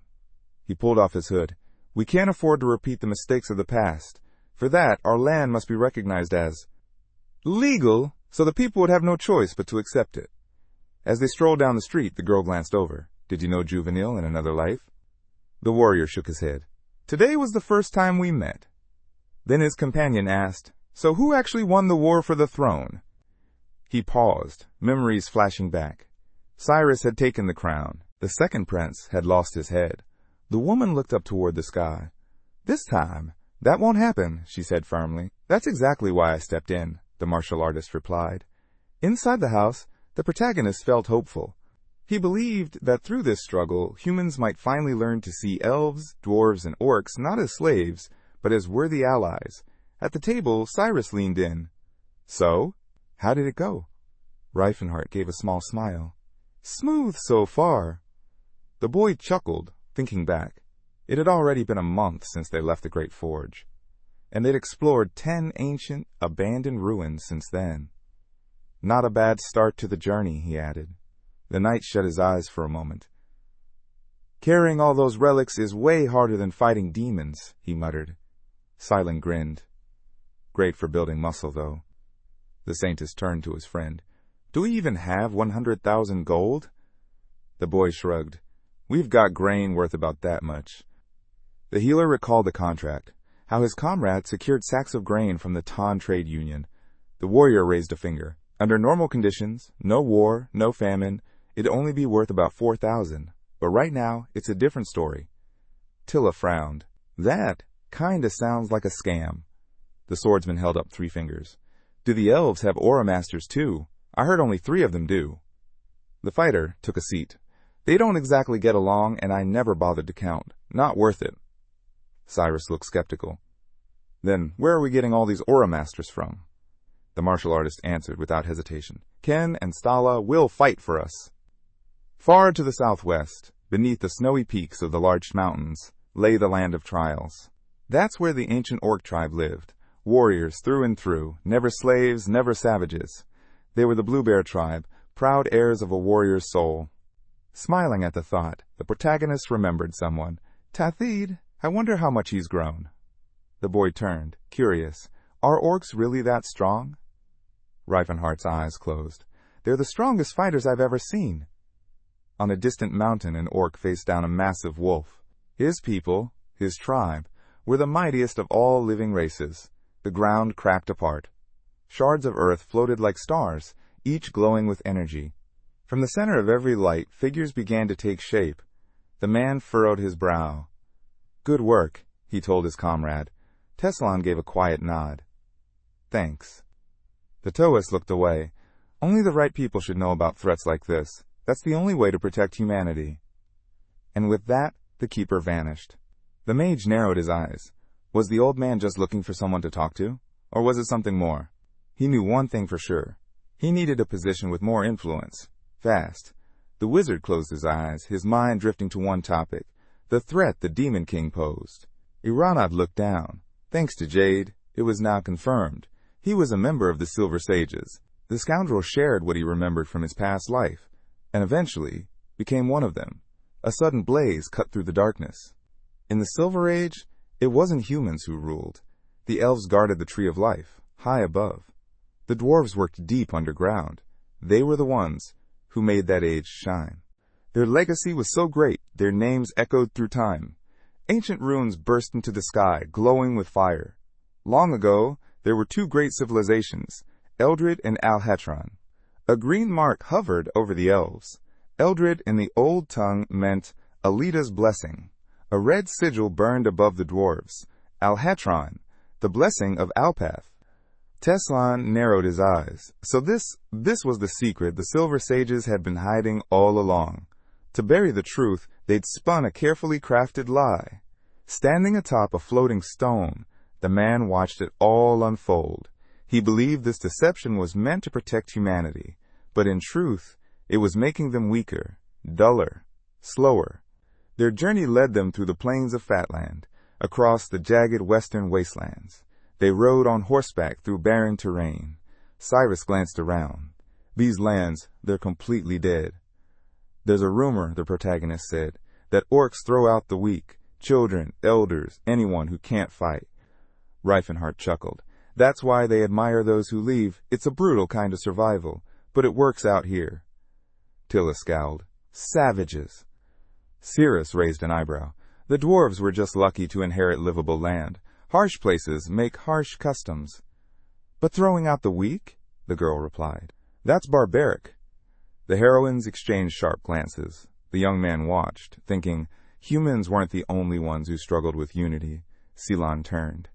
He pulled off his hood. "We can't afford to repeat the mistakes of the past. For that, our land must be recognized as legal, so the people would have no choice but to accept it." As they strolled down the street, the girl glanced over. "Did you know Juvenile in another life?" The warrior shook his head. "Today was the first time we met." Then his companion asked, "So who actually won the war for the throne?" He paused, memories flashing back. Cyrus had taken the crown. The second prince had lost his head. The woman looked up toward the sky. "This time, that won't happen," she said firmly. "That's exactly why I stepped in," the martial artist replied. Inside the house, the protagonist felt hopeful. He believed that through this struggle, humans might finally learn to see elves, dwarves, and orcs not as slaves, but as worthy allies. At the table, Cyrus leaned in. "So, how did it go?" Reifenhardt gave a small smile. "Smooth so far." The boy chuckled, thinking back. It had already been a month since they left the Great Forge, and they'd explored 10 ancient, abandoned ruins since then. "Not a bad start to the journey," he added. The knight shut his eyes for a moment. "Carrying all those relics is way harder than fighting demons," he muttered. Silent grinned. "Great for building muscle, though." The Saintess turned to his friend. "Do we even have 100,000 gold?" The boy shrugged. "We've got grain worth about that much." The healer recalled the contract, how his comrade secured sacks of grain from the Tan Trade Union. The warrior raised a finger. Under normal conditions, no war, no famine, it'd only be worth about 4,000. But right now, it's a different story. Tilla frowned. "That kinda sounds like a scam." The swordsman held up 3 fingers. "Do the elves have aura masters too? I heard only 3 of them do." The fighter took a seat. "They don't exactly get along, and I never bothered to count. Not worth it." Cyrus looked skeptical. "Then where are we getting all these aura masters from?" The martial artist answered without hesitation. "Ken and Stala will fight for us." Far to the southwest, beneath the snowy peaks of the large mountains, lay the land of trials. That's where the ancient orc tribe lived. Warriors through and through, never slaves, never savages. They were the Blue Bear tribe, proud heirs of a warrior's soul. Smiling at the thought, the protagonist remembered someone. "Tathid, I wonder how much he's grown." The boy turned, curious. "Are orcs really that strong?" Reifenhardt's eyes closed. "They're the strongest fighters I've ever seen." On a distant mountain, an orc faced down a massive wolf. His people, his tribe, were the mightiest of all living races. The ground cracked apart. Shards of earth floated like stars, each glowing with energy. From the center of every light, figures began to take shape. The man furrowed his brow. "Good work," he told his comrade. Tessalon gave a quiet nod. "Thanks." The Toast looked away. Only the right people should know about threats like this. That's the only way to protect humanity. And with that, the keeper vanished. The mage narrowed his eyes. Was the old man just looking for someone to talk to? Or was it something more? He knew one thing for sure. He needed a position with more influence. Fast. The wizard closed his eyes, his mind drifting to one topic, the threat the Demon King posed. Iranad looked down. Thanks to Jade, it was now confirmed. He was a member of the Silver Sages. The scoundrel shared what he remembered from his past life, and eventually became one of them. A sudden blaze cut through the darkness. In the Silver Age, it wasn't humans who ruled. The elves guarded the Tree of Life, high above. The dwarves worked deep underground. They were the ones who made that age shine. Their legacy was so great, their names echoed through time. Ancient ruins burst into the sky, glowing with fire. Long ago, there were two great civilizations, Eldred and Alhetron. A green mark hovered over the elves. Eldred in the old tongue meant Alita's blessing. A red sigil burned above the dwarves. Alhetron, the blessing of Alpath. Teslan narrowed his eyes. So this was the secret the Silver Sages had been hiding all along. To bury the truth, they'd spun a carefully crafted lie. Standing atop a floating stone, the man watched it all unfold. He believed this deception was meant to protect humanity, but in truth, it was making them weaker, duller, slower. Their journey led them through the plains of Fatland, across the jagged western wastelands. They rode on horseback through barren terrain. Cyrus glanced around. These lands, they're completely dead. There's a rumor, the protagonist said, that orcs throw out the weak, children, elders, anyone who can't fight. Reifenhart chuckled. That's why they admire those who leave. It's a brutal kind of survival, but it works out here. Tilla scowled. Savages. Cirrus raised an eyebrow. The dwarves were just lucky to inherit livable land. Harsh places make harsh customs. But throwing out the weak? The girl replied. That's barbaric. The heroines exchanged sharp glances. The young man watched, thinking humans weren't the only ones who struggled with unity. Ceylon turned.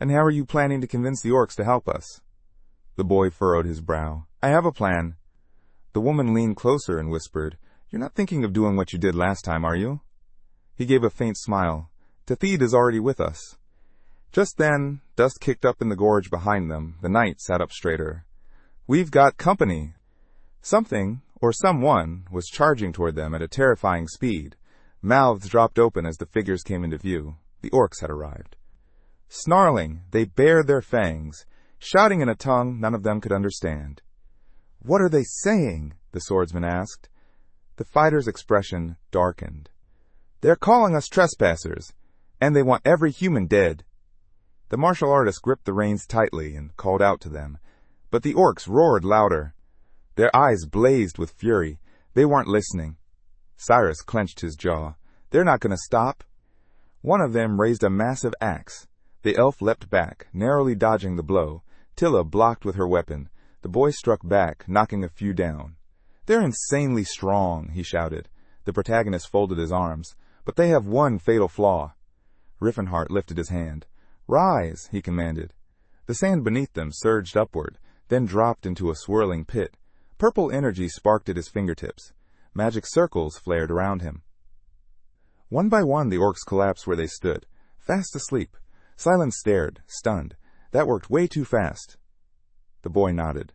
And how are you planning to convince the orcs to help us? The boy furrowed his brow. I have a plan. The woman leaned closer and whispered, You're not thinking of doing what you did last time, are you? He gave a faint smile. Tathid is already with us. Just then, dust kicked up in the gorge behind them. The knight sat up straighter. We've got company. Something, or someone, was charging toward them at a terrifying speed. Mouths dropped open as the figures came into view. The orcs had arrived. Snarling, they bared their fangs, shouting in a tongue none of them could understand. What are they saying? The swordsman asked. The fighter's expression darkened. They're calling us trespassers, and they want every human dead. The martial artist gripped the reins tightly and called out to them, but the orcs roared louder. Their eyes blazed with fury. They weren't listening. Cyrus clenched his jaw. They're not going to stop. One of them raised a massive axe. The elf leapt back, narrowly dodging the blow. Tilla blocked with her weapon. The boy struck back, knocking a few down. They're insanely strong, he shouted. The protagonist folded his arms. But they have one fatal flaw. Riffenhart lifted his hand. Rise, he commanded. The sand beneath them surged upward, then dropped into a swirling pit. Purple energy sparked at his fingertips. Magic circles flared around him. One by one the orcs collapsed where they stood, fast asleep. Silence stared, stunned. That worked way too fast. The boy nodded.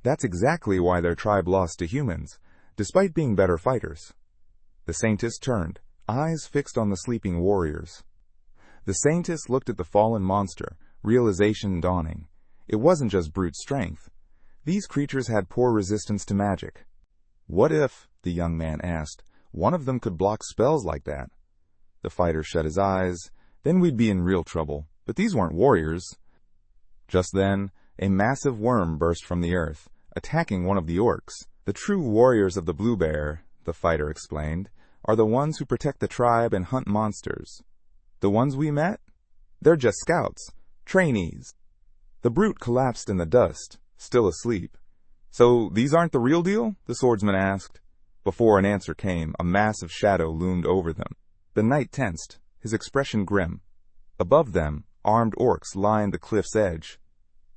That's exactly why their tribe lost to humans, despite being better fighters. The Saintess turned, eyes fixed on the sleeping warriors. The Saintess looked at the fallen monster, realization dawning. It wasn't just brute strength. These creatures had poor resistance to magic. What if, the young man asked, one of them could block spells like that? The fighter shut his eyes. Then we'd be in real trouble. But these weren't warriors. Just then, a massive worm burst from the earth, attacking one of the orcs. The true warriors of the Blue Bear, the fighter explained, are the ones who protect the tribe and hunt monsters. The ones we met? They're just scouts, trainees. The brute collapsed in the dust, still asleep. So these aren't the real deal? The swordsman asked. Before an answer came, a massive shadow loomed over them. The knight tensed, his expression grim. Above them, armed orcs lined the cliff's edge.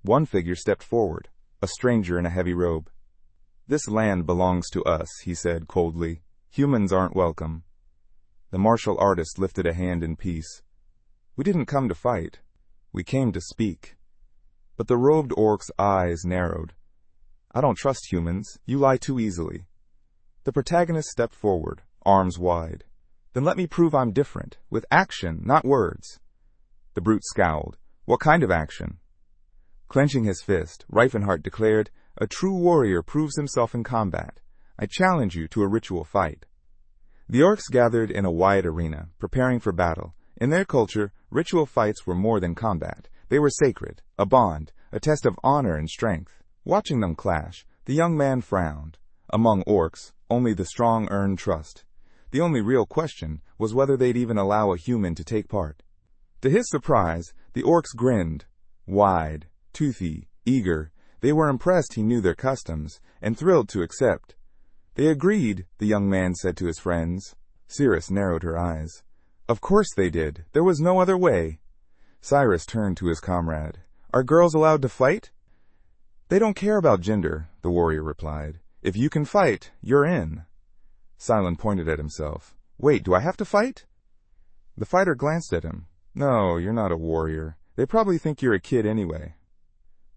One figure stepped forward, a stranger in a heavy robe. This land belongs to us, he said coldly. Humans aren't welcome. The martial artist lifted a hand in peace. We didn't come to fight. We came to speak. But the robed orc's eyes narrowed. I don't trust humans. You lie too easily. The protagonist stepped forward, arms wide. Then let me prove I'm different, with action, not words. The brute scowled. What kind of action? Clenching his fist, Reifenhart declared, a true warrior proves himself in combat. I challenge you to a ritual fight. The orcs gathered in a wide arena, preparing for battle. In their culture, ritual fights were more than combat. They were sacred, a bond, a test of honor and strength. Watching them clash, the young man frowned. Among orcs, only the strong earn trust. The only real question was whether they'd even allow a human to take part. To his surprise, the orcs grinned. Wide, toothy, eager, they were impressed he knew their customs, and thrilled to accept. They agreed, the young man said to his friends. Cirrus narrowed her eyes. Of course they did. There was no other way. Cyrus turned to his comrade. Are girls allowed to fight? They don't care about gender, the warrior replied. If you can fight, you're in. Silent pointed at himself. Wait, do I have to fight? The fighter glanced at him. No, you're not a warrior. They probably think you're a kid anyway.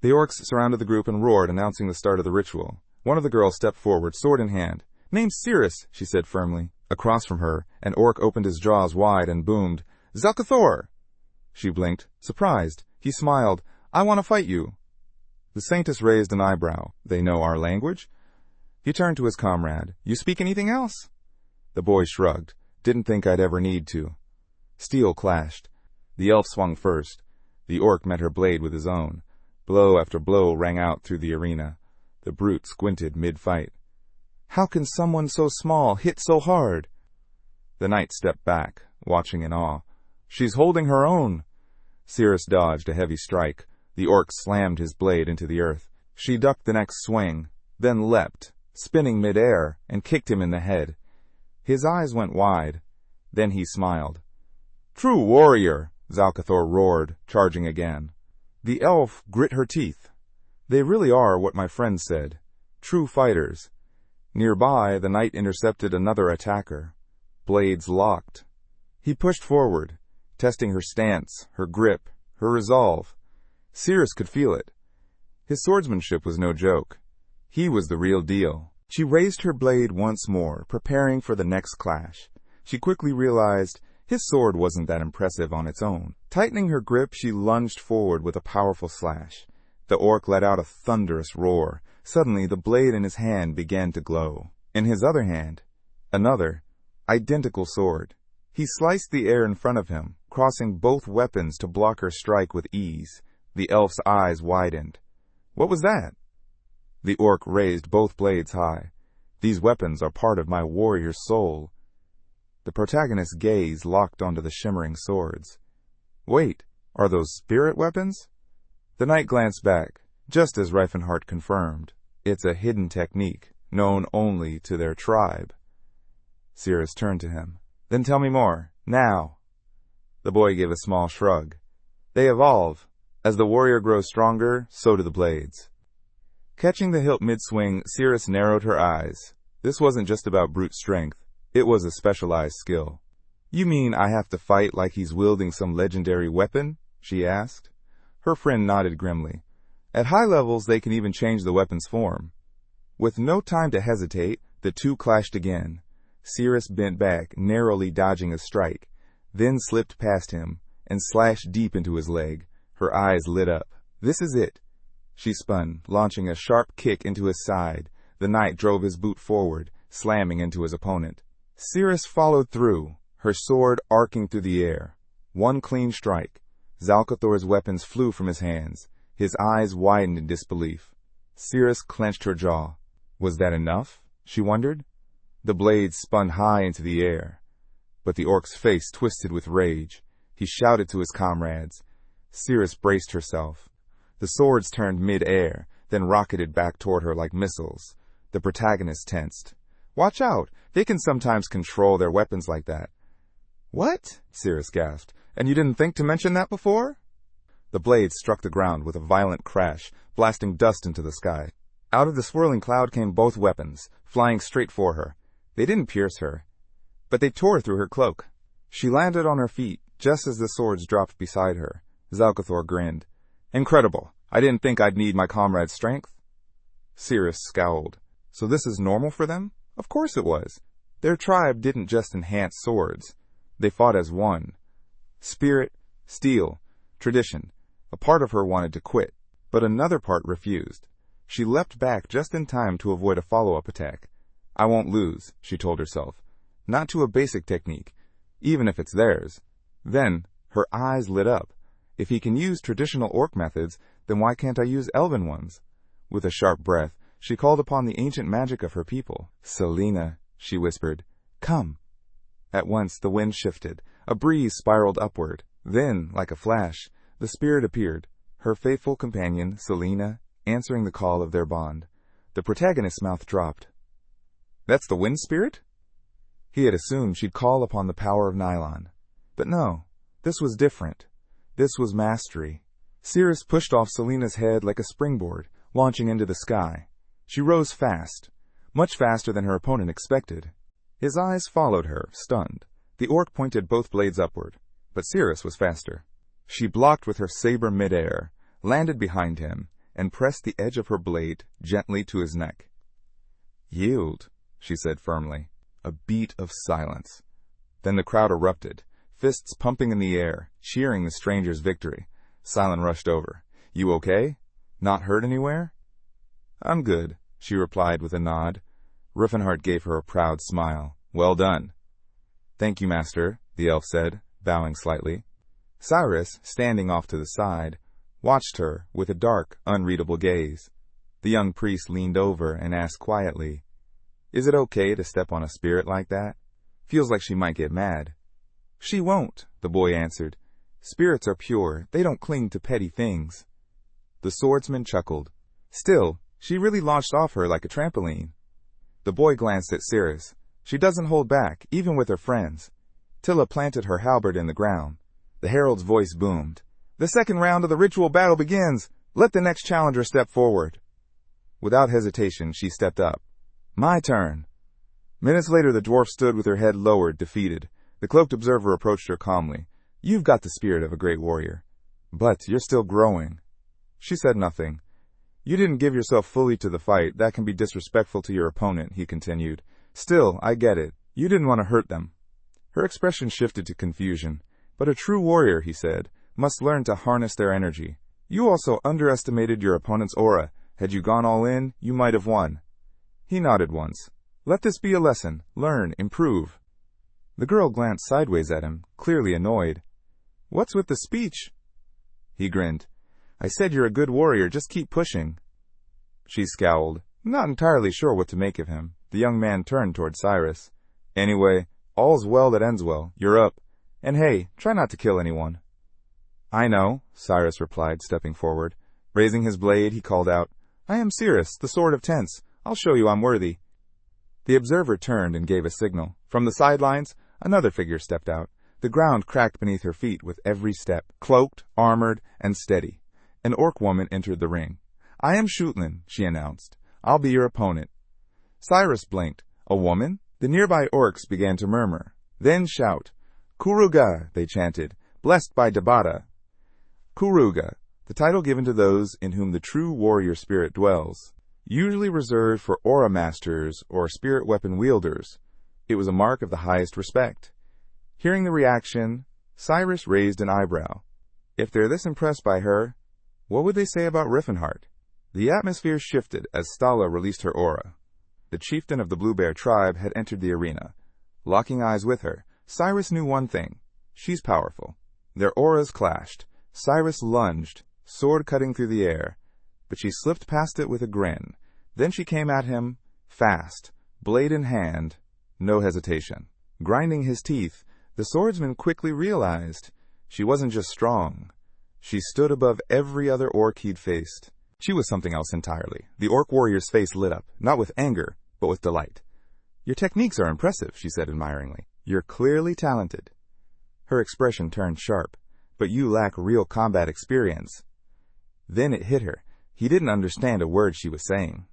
The orcs surrounded the group and roared, announcing the start of the ritual. One of the girls stepped forward, sword in hand. Name's Cirrus, she said firmly. Across from her, an orc opened his jaws wide and boomed, Zelkathor! She blinked, surprised. He smiled. I want to fight you. The saintess raised an eyebrow. They know our language? He turned to his comrade. You speak anything else? The boy shrugged. Didn't think I'd ever need to. Steel clashed. The elf swung first. The orc met her blade with his own. Blow after blow rang out through the arena. The brute squinted mid-fight. How can someone so small hit so hard? The knight stepped back, watching in awe. She's holding her own. Cirrus dodged a heavy strike. The orc slammed his blade into the earth. She ducked the next swing, then leapt, spinning mid-air, and kicked him in the head. His eyes went wide. Then he smiled. True warrior, Zelkathor roared, charging again. The elf grit her teeth. They really are what my friend said. True fighters. Nearby, the knight intercepted another attacker. Blades locked. He pushed forward, testing her stance, her grip, her resolve. Cirrus could feel it. His swordsmanship was no joke. He was the real deal. She raised her blade once more, preparing for the next clash. She quickly realized his sword wasn't that impressive on its own. Tightening her grip, she lunged forward with a powerful slash. The orc let out a thunderous roar. Suddenly, the blade in his hand began to glow. In his other hand, another, identical sword. He sliced the air in front of him, crossing both weapons to block her strike with ease. The elf's eyes widened. What was that? The orc raised both blades high. These weapons are part of my warrior's soul. The protagonist's gaze locked onto the shimmering swords. Wait, are those spirit weapons? The knight glanced back, just as Reifenhart confirmed. It's a hidden technique, known only to their tribe. Cirrus turned to him. Then tell me more, now. The boy gave a small shrug. They evolve. As the warrior grows stronger, so do the blades. Catching the hilt mid-swing, Cirrus narrowed her eyes. This wasn't just about brute strength. It was a specialized skill. You mean I have to fight like he's wielding some legendary weapon? She asked. Her friend nodded grimly. At high levels, they can even change the weapon's form. With no time to hesitate, the two clashed again. Cirrus bent back, narrowly dodging a strike, then slipped past him and slashed deep into his leg. Her eyes lit up. This is it. She spun, launching a sharp kick into his side. The knight drove his boot forward, slamming into his opponent. Cirrus followed through, her sword arcing through the air. One clean strike. Zelkathor's weapons flew from his hands. His eyes widened in disbelief. Cirrus clenched her jaw. Was that enough? She wondered. The blades spun high into the air. But the orc's face twisted with rage. He shouted to his comrades. Cirrus braced herself. The swords turned mid-air, then rocketed back toward her like missiles. The protagonist tensed. Watch out! They can sometimes control their weapons like that. What? Cirrus gasped. And you didn't think to mention that before? The blades struck the ground with a violent crash, blasting dust into the sky. Out of the swirling cloud came both weapons, flying straight for her. They didn't pierce her, but they tore through her cloak. She landed on her feet, just as the swords dropped beside her. Zelkathor grinned. Incredible. I didn't think I'd need my comrade's strength. Cirrus scowled. So this is normal for them? Of course it was. Their tribe didn't just enhance swords. They fought as one. Spirit, steel, tradition. A part of her wanted to quit, but another part refused. She leapt back just in time to avoid a follow-up attack. I won't lose, she told herself. Not to a basic technique, even if it's theirs. Then, her eyes lit up. If he can use traditional orc methods, then why can't I use elven ones? With a sharp breath, she called upon the ancient magic of her people. Selena, she whispered, come. At once the wind shifted. A breeze spiraled upward. Then, like a flash, the spirit appeared, her faithful companion, Selena, answering the call of their bond. The protagonist's mouth dropped. That's the wind spirit? He had assumed she'd call upon the power of nylon. But no, this was different. This was mastery. Cirrus pushed off Selena's head like a springboard, launching into the sky. She rose fast, much faster than her opponent expected. His eyes followed her, stunned. The orc pointed both blades upward, but Cirrus was faster. She blocked with her saber midair, landed behind him, and pressed the edge of her blade gently to his neck. Yield, she said firmly. A beat of silence. Then the crowd erupted, fists pumping in the air, cheering the stranger's victory. Silent rushed over. You okay? Not hurt anywhere? I'm good, she replied with a nod. Riffenhart gave her a proud smile. Well done. Thank you, master, the elf said, bowing slightly. Cyrus, standing off to the side, watched her with a dark, unreadable gaze. The young priest leaned over and asked quietly, Is it okay to step on a spirit like that? Feels like she might get mad. She won't, the boy answered. Spirits are pure. They don't cling to petty things. The swordsman chuckled. Still, she really launched off her like a trampoline. The boy glanced at Cirrus. She doesn't hold back, even with her friends. Tilla planted her halberd in the ground. The herald's voice boomed. The second round of the ritual battle begins. Let the next challenger step forward. Without hesitation, she stepped up. My turn. Minutes later, the dwarf stood with her head lowered, defeated. The cloaked observer approached her calmly. You've got the spirit of a great warrior. But you're still growing. She said nothing. You didn't give yourself fully to the fight. That can be disrespectful to your opponent, he continued. Still, I get it. You didn't want to hurt them. Her expression shifted to confusion. But a true warrior, he said, must learn to harness their energy. You also underestimated your opponent's aura. Had you gone all in, you might have won. He nodded once. Let this be a lesson. Learn, improve. The girl glanced sideways at him, clearly annoyed. What's with the speech? He grinned. I said you're a good warrior, just keep pushing. She scowled, not entirely sure what to make of him. The young man turned toward Cyrus. Anyway, all's well that ends well. You're up. And hey, try not to kill anyone. I know, Cyrus replied, stepping forward. Raising his blade, he called out, I am Cirrus, the sword of Tense. I'll show you I'm worthy. The observer turned and gave a signal. From the sidelines, another figure stepped out. The ground cracked beneath her feet with every step, cloaked, armored, and steady. An orc woman entered the ring. I am Shutlin, she announced. I'll be your opponent. Cyrus blinked. A woman? The nearby orcs began to murmur. Then shout. Kuruga, they chanted, blessed by Dabata. Kuruga, the title given to those in whom the true warrior spirit dwells. Usually reserved for aura masters or spirit weapon wielders, it was a mark of the highest respect. Hearing the reaction, Cyrus raised an eyebrow. If they're this impressed by her, what would they say about Riffenhart? The atmosphere shifted as Stala released her aura. The chieftain of the Blue Bear tribe had entered the arena. Locking eyes with her, Cyrus knew one thing. She's powerful. Their auras clashed. Cyrus lunged, sword cutting through the air. But she slipped past it with a grin. Then she came at him, fast, blade in hand, no hesitation. Grinding his teeth, the swordsman quickly realized she wasn't just strong. She stood above every other orc he'd faced. She was something else entirely. The orc warrior's face lit up, not with anger, but with delight. Your techniques are impressive, she said admiringly. You're clearly talented. Her expression turned sharp. But you lack real combat experience. Then it hit her. He didn't understand a word she was saying.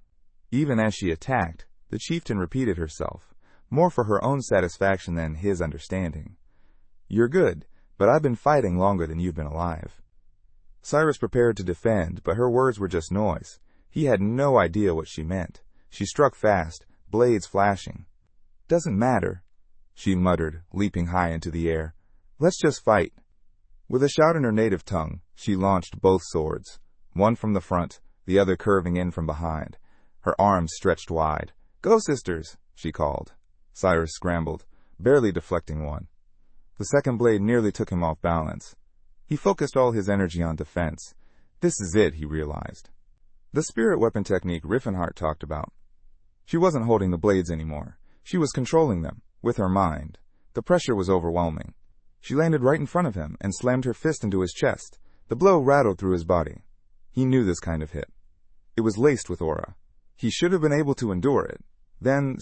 Even as she attacked, the chieftain repeated herself, more for her own satisfaction than his understanding. You're good, but I've been fighting longer than you've been alive. Cyrus prepared to defend, but her words were just noise. He had no idea what she meant. She struck fast, blades flashing. "Doesn't matter," she muttered, leaping high into the air. "Let's just fight." With a shout in her native tongue, she launched both swords, one from the front, the other curving in from behind, her arms stretched wide. "Go, sisters," she called. Cyrus scrambled, barely deflecting one. The second blade nearly took him off balance. He focused all his energy on defense. This is it, he realized. The spirit weapon technique Riffenhart talked about. She wasn't holding the blades anymore. She was controlling them, with her mind. The pressure was overwhelming. She landed right in front of him and slammed her fist into his chest. The blow rattled through his body. He knew this kind of hit. It was laced with aura. He should have been able to endure it. Then,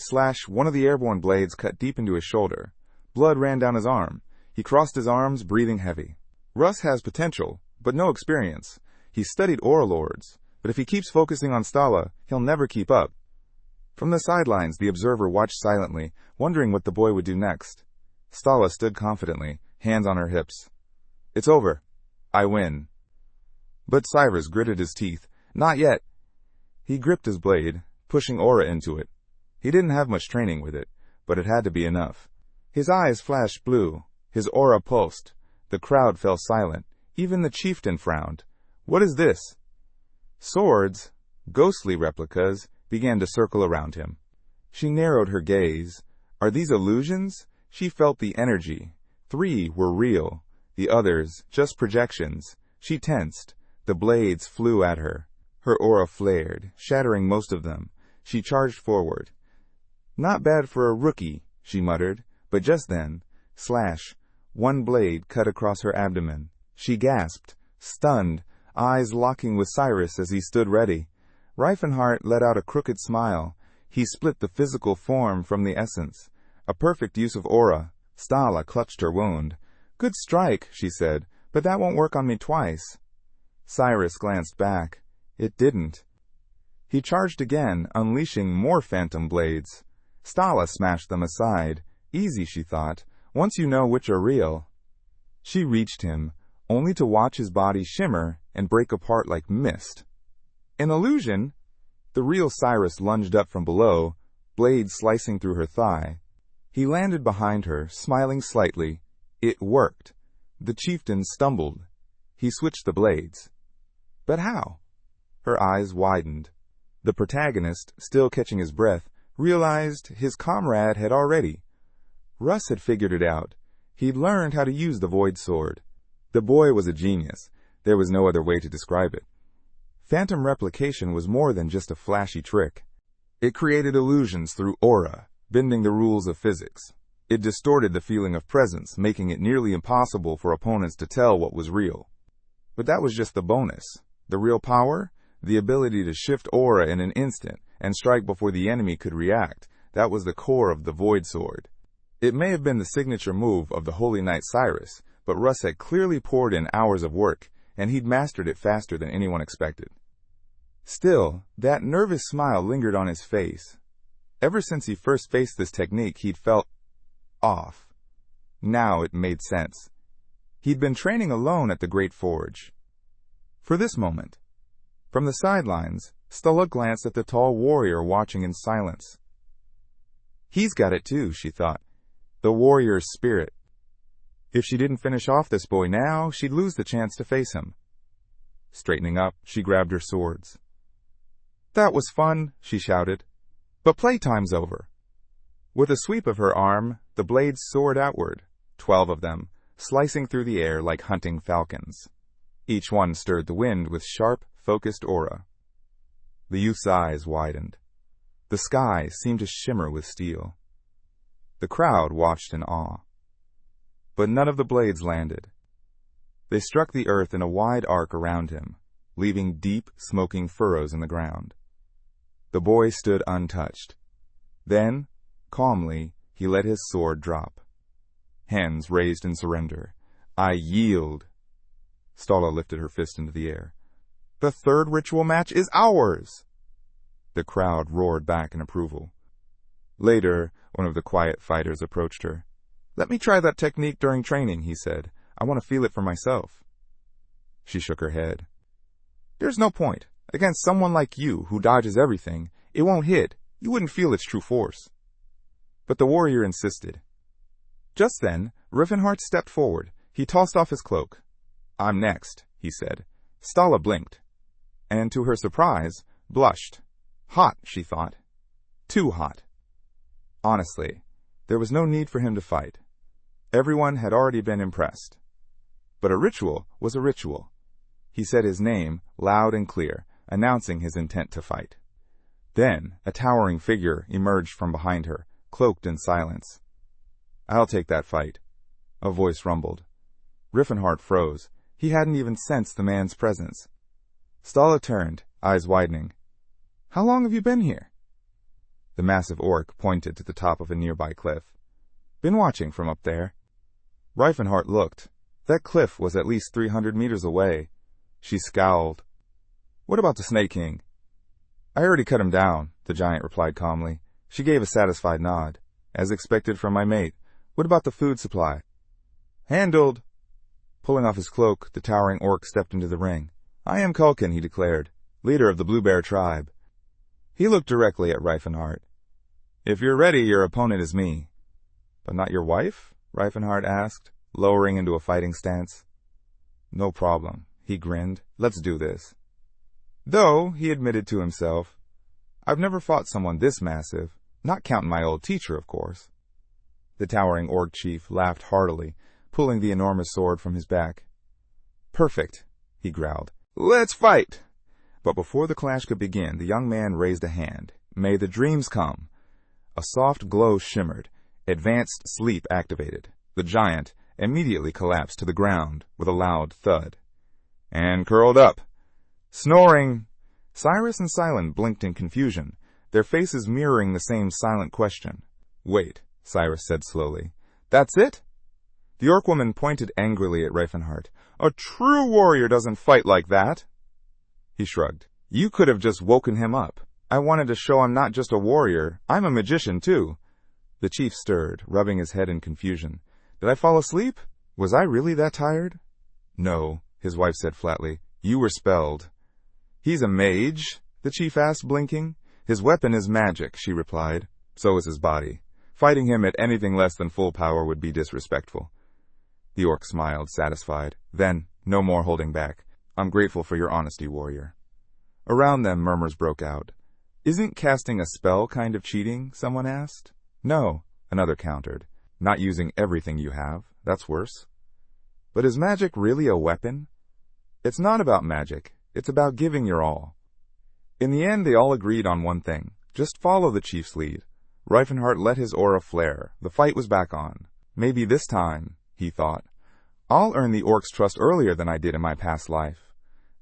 one of the airborne blades cut deep into his shoulder. Blood ran down his arm. He crossed his arms, breathing heavy. Russ has potential, but no experience. He's studied aura lords, but if he keeps focusing on Stala, he'll never keep up. From the sidelines, the observer watched silently, wondering what the boy would do next. Stala stood confidently, hands on her hips. "It's over. I win." But Cyrus gritted his teeth. "Not yet." He gripped his blade, pushing aura into it. He didn't have much training with it, but it had to be enough. His eyes flashed blue. His aura pulsed. The crowd fell silent. Even the chieftain frowned. "What is this?" Swords, ghostly replicas, began to circle around him. She narrowed her gaze. Are these illusions? She felt the energy. 3 were real. The others, just projections. She tensed. The blades flew at her. Her aura flared, shattering most of them. She charged forward. "Not bad for a rookie," she muttered, but just then, one blade cut across her abdomen. She gasped, stunned, eyes locking with Cyrus as he stood ready. Reifenhart let out a crooked smile. He split the physical form from the essence. A perfect use of aura. Stala clutched her wound. "Good strike," she said, "but that won't work on me twice." Cyrus glanced back. It didn't. He charged again, unleashing more phantom blades. Stala smashed them aside. Easy, she thought, once you know which are real. She reached him, only to watch his body shimmer and break apart like mist. An illusion? The real Cyrus lunged up from below, blades slicing through her thigh. He landed behind her, smiling slightly. It worked. The chieftain stumbled. He switched the blades. But how? Her eyes widened. The protagonist, still catching his breath, realized his comrade had already. Russ had figured it out. He'd learned how to use the void sword. The boy was a genius. There was no other way to describe it. Phantom replication was more than just a flashy trick. It created illusions through aura, bending the rules of physics. It distorted the feeling of presence, making it nearly impossible for opponents to tell what was real. But that was just the bonus. The real power? The ability to shift aura in an instant and strike before the enemy could react. That was the core of the void sword. It may have been the signature move of the Holy Knight Cyrus, but Russ had clearly poured in hours of work, and he'd mastered it faster than anyone expected. Still, that nervous smile lingered on his face. Ever since he first faced this technique, he'd felt off. Now it made sense. He'd been training alone at the Great Forge. For this moment. From the sidelines, Stella glanced at the tall warrior watching in silence. He's got it too, she thought. The warrior's spirit. If she didn't finish off this boy now, she'd lose the chance to face him. Straightening up, she grabbed her swords. "That was fun," she shouted. "But playtime's over." With a sweep of her arm, the blades soared outward, 12 of them, slicing through the air like hunting falcons. Each one stirred the wind with sharp, focused aura. The youth's eyes widened. The sky seemed to shimmer with steel. The crowd watched in awe. But none of the blades landed. They struck the earth in a wide arc around him, leaving deep, smoking furrows in the ground. The boy stood untouched. Then, calmly, he let his sword drop. Hands raised in surrender. "I yield." Stala lifted her fist into the air. "The third ritual match is ours!" The crowd roared back in approval. Later, one of the quiet fighters approached her. "Let me try that technique during training," he said. "I want to feel it for myself." She shook her head. "There's no point. Against someone like you, who dodges everything, it won't hit. You wouldn't feel its true force. But the warrior insisted. Just then, Riffenhart stepped forward. He tossed off his cloak. "I'm next," he said. Stala blinked, and to her surprise, blushed. Hot, she thought. Too hot. Honestly, there was no need for him to fight. Everyone had already been impressed. But a ritual was a ritual. He said his name loud and clear, announcing his intent to fight. Then a towering figure emerged from behind her, cloaked in silence. "I'll take that fight," a voice rumbled. Riffenhart froze. He hadn't even sensed the man's presence. Stala turned, eyes widening. "How long have you been here?" The massive orc pointed to the top of a nearby cliff. "Been watching from up there." Riefenhart looked. That cliff was at least 300 meters away. She scowled. "What about the Snake King?" "I already cut him down," the giant replied calmly. She gave a satisfied nod. "As expected from my mate. What about the food supply?" "Handled." Pulling off his cloak, the towering orc stepped into the ring. "I am Culkin," he declared, "leader of the Blue Bear tribe." He looked directly at Riefenhart. "If you're ready, your opponent is me." "But not your wife?" Riefenhart asked, lowering into a fighting stance. "No problem," he grinned. "Let's do this." Though, he admitted to himself, "I've never fought someone this massive, not counting my old teacher, of course." The towering orc chief laughed heartily, pulling the enormous sword from his back. "Perfect," he growled. "Let's fight!" But before the clash could begin, the young man raised a hand. "May the dreams come." A soft glow shimmered. Advanced sleep activated. The giant immediately collapsed to the ground with a loud thud. And curled up. Snoring. Cyrus and Silent blinked in confusion, their faces mirroring the same silent question. "Wait," Cyrus said slowly. "That's it?" The orc woman pointed angrily at Riefenhart. "A true warrior doesn't fight like that." He shrugged. "You could have just woken him up. I wanted to show I'm not just a warrior, I'm a magician too." The chief stirred, rubbing his head in confusion. "Did I fall asleep? Was I really that tired?" "No," his wife said flatly. "You were spelled." "He's a mage?" the chief asked, blinking. "His weapon is magic," she replied. "So is his body. Fighting him at anything less than full power would be disrespectful." The orc smiled, satisfied. "Then, no more holding back. I'm grateful for your honesty, warrior." Around them, murmurs broke out. "Isn't casting a spell kind of cheating?" someone asked. "No," another countered. "Not using everything you have, that's worse." But is magic really a weapon? It's not about magic. It's about giving your all. In the end, they all agreed on one thing. Just follow the chief's lead. Riefenhart let his aura flare. The fight was back on. Maybe this time, he thought, I'll earn the orc's trust earlier than I did in my past life.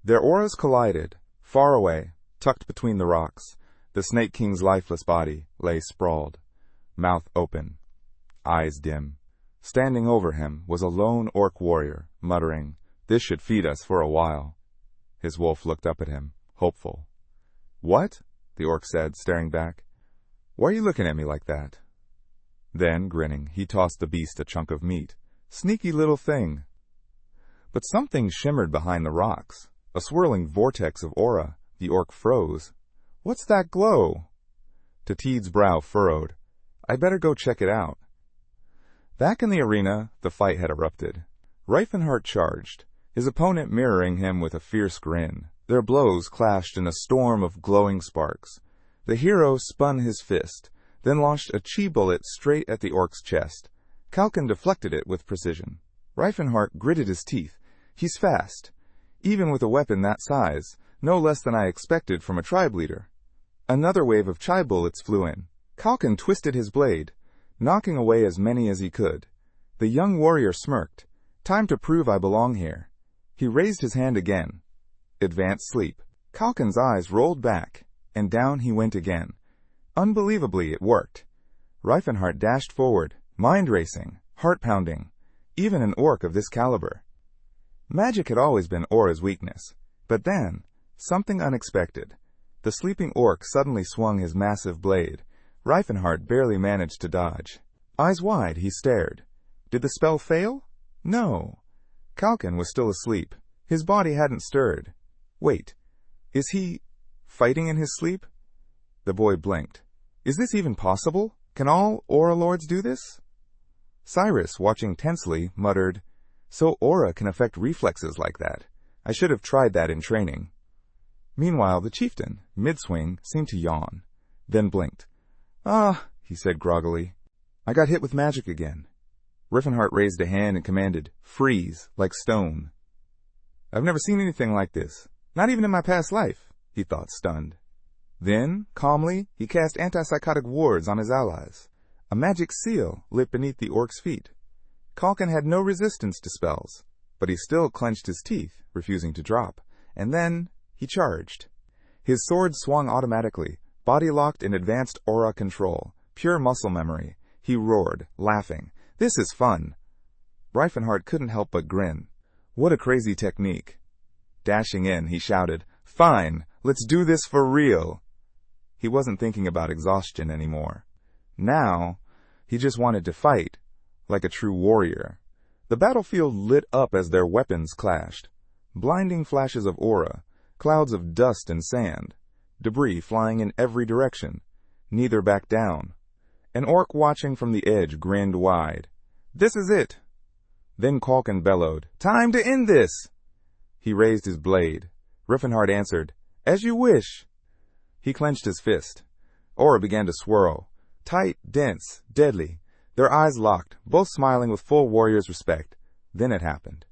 Their auras collided. Far away, tucked between the rocks, the Snake King's lifeless body lay sprawled, mouth open, eyes dim. Standing over him was a lone orc warrior, muttering, "This should feed us for a while." His wolf looked up at him, hopeful. "What?" the orc said, staring back. "Why are you looking at me like that?" Then, grinning, he tossed the beast a chunk of meat. Sneaky little thing. But something shimmered behind the rocks. A swirling vortex of aura. The orc froze. "What's that glow?" Tatid's brow furrowed. "I better go check it out." Back in the arena, the fight had erupted. Riefenhart charged, his opponent mirroring him with a fierce grin. Their blows clashed in a storm of glowing sparks. The hero spun his fist, then launched a chi bullet straight at the orc's chest. Kalkin deflected it with precision. Riefenhart gritted his teeth. He's fast. Even with a weapon that size, no less than I expected from a tribe leader. Another wave of chi bullets flew in. Kalkin twisted his blade, knocking away as many as he could. The young warrior smirked. "Time to prove I belong here." He raised his hand again. Advanced sleep. Kalkin's eyes rolled back, and down he went again. Unbelievably, it worked. Riefenhart dashed forward, mind racing, heart pounding. Even an orc of this caliber. Magic had always been Aura's weakness. But then, something unexpected. The sleeping orc suddenly swung his massive blade. Riefenhart barely managed to dodge. Eyes wide, he stared. Did the spell fail? No. Kalkin was still asleep. His body hadn't stirred. Wait, is he fighting in his sleep? The boy blinked. Is this even possible? Can all Aura Lords do this? Cyrus, watching tensely, muttered, So Aura can affect reflexes like that. I should have tried that in training. Meanwhile, the chieftain, mid-swing, seemed to yawn, then blinked. Ah, he said groggily. I got hit with magic again. Riffenhart raised a hand and commanded, Freeze, like stone. I've never seen anything like this. Not even in my past life, he thought, stunned. Then, calmly, he cast antipsychotic wards on his allies. A magic seal lit beneath the orc's feet. Kalkin had no resistance to spells, but he still clenched his teeth, refusing to drop. And then he charged. His sword swung automatically, body locked in advanced aura control, pure muscle memory. He roared, laughing. This is fun. Reifenhart couldn't help but grin. What a crazy technique. Dashing in, he shouted, Fine, let's do this for real. He wasn't thinking about exhaustion anymore. Now, he just wanted to fight, like a true warrior. The battlefield lit up as their weapons clashed. Blinding flashes of aura, clouds of dust and sand, debris flying in every direction. Neither backed down. An orc watching from the edge grinned wide. This is it. Then Kalkin bellowed, Time to end this! He raised his blade. Riffenhart answered, As you wish. He clenched his fist. Aura began to swirl. Tight, dense, deadly. Their eyes locked, both smiling with full warrior's respect. Then it happened.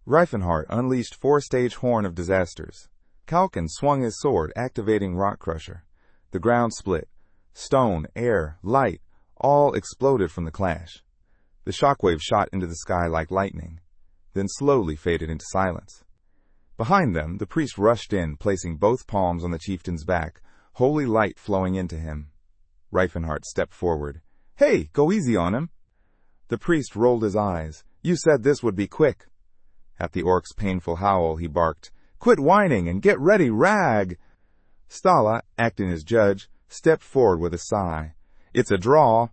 Reifenhart unleashed 4-stage horn of disasters. Kalkin swung his sword, activating Rock Crusher. The ground split. Stone, air, light, all exploded from the clash. The shockwave shot into the sky like lightning, then slowly faded into silence. Behind them, the priest rushed in, placing both palms on the chieftain's back, holy light flowing into him. Reifenhart stepped forward. Hey, go easy on him. The priest rolled his eyes. You said this would be quick. At the orc's painful howl, he barked, Quit whining and get ready, rag! Stala, acting as judge, stepped forward with a sigh. It's a draw.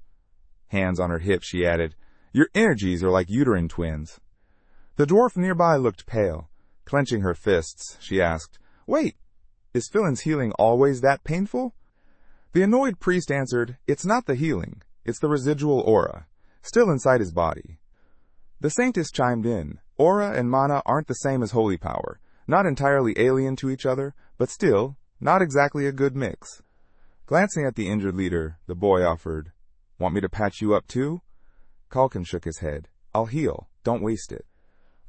Hands on her hips, she added, Your energies are like uterine twins. The dwarf nearby looked pale. Clenching her fists, she asked, Wait, is Phelan's healing always that painful? The annoyed priest answered, It's not the healing, it's the residual aura, still inside his body. The saintess chimed in, Aura and mana aren't the same as holy power, not entirely alien to each other, but still, not exactly a good mix. Glancing at the injured leader, the boy offered, Want me to patch you up too? Kalkin shook his head. I'll heal, don't waste it.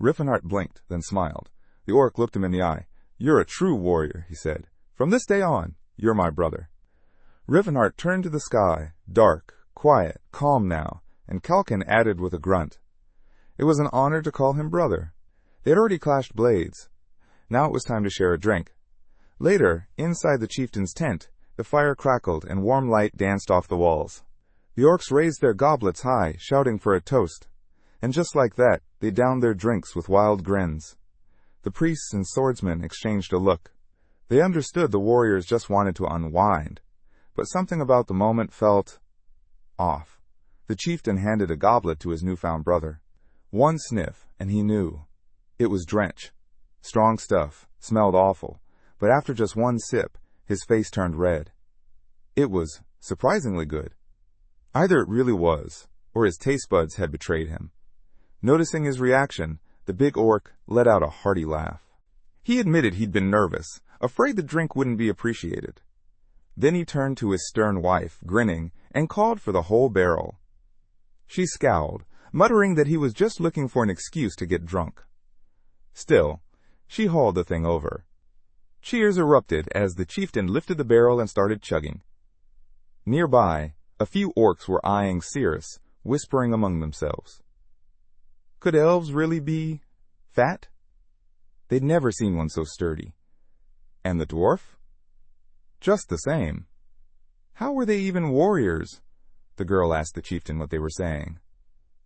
Riffenhart blinked, then smiled. The orc looked him in the eye. You're a true warrior, he said. From this day on, you're my brother. Riffenhart turned to the sky, dark, quiet, calm now, and Kalkin added with a grunt. It was an honor to call him brother. They had already clashed blades. Now it was time to share a drink. Later, inside the chieftain's tent, the fire crackled and warm light danced off the walls. The orcs raised their goblets high, shouting for a toast. And just like that, they downed their drinks with wild grins. The priests and swordsmen exchanged a look. They understood the warriors just wanted to unwind, but something about the moment felt off. The chieftain handed a goblet to his newfound brother. One sniff, and he knew. It was drench. Strong stuff, smelled awful, but after just one sip, his face turned red. It was surprisingly good. Either it really was, or his taste buds had betrayed him. Noticing his reaction, the big orc let out a hearty laugh. He admitted he'd been nervous, afraid the drink wouldn't be appreciated. Then he turned to his stern wife, grinning, and called for the whole barrel. She scowled, muttering that he was just looking for an excuse to get drunk. Still, she hauled the thing over. Cheers erupted as the chieftain lifted the barrel and started chugging. Nearby, a few orcs were eyeing Cirrus, whispering among themselves. Could elves really be fat? They'd never seen one so sturdy. And the dwarf? Just the same. How were they even warriors? The girl asked the chieftain what they were saying.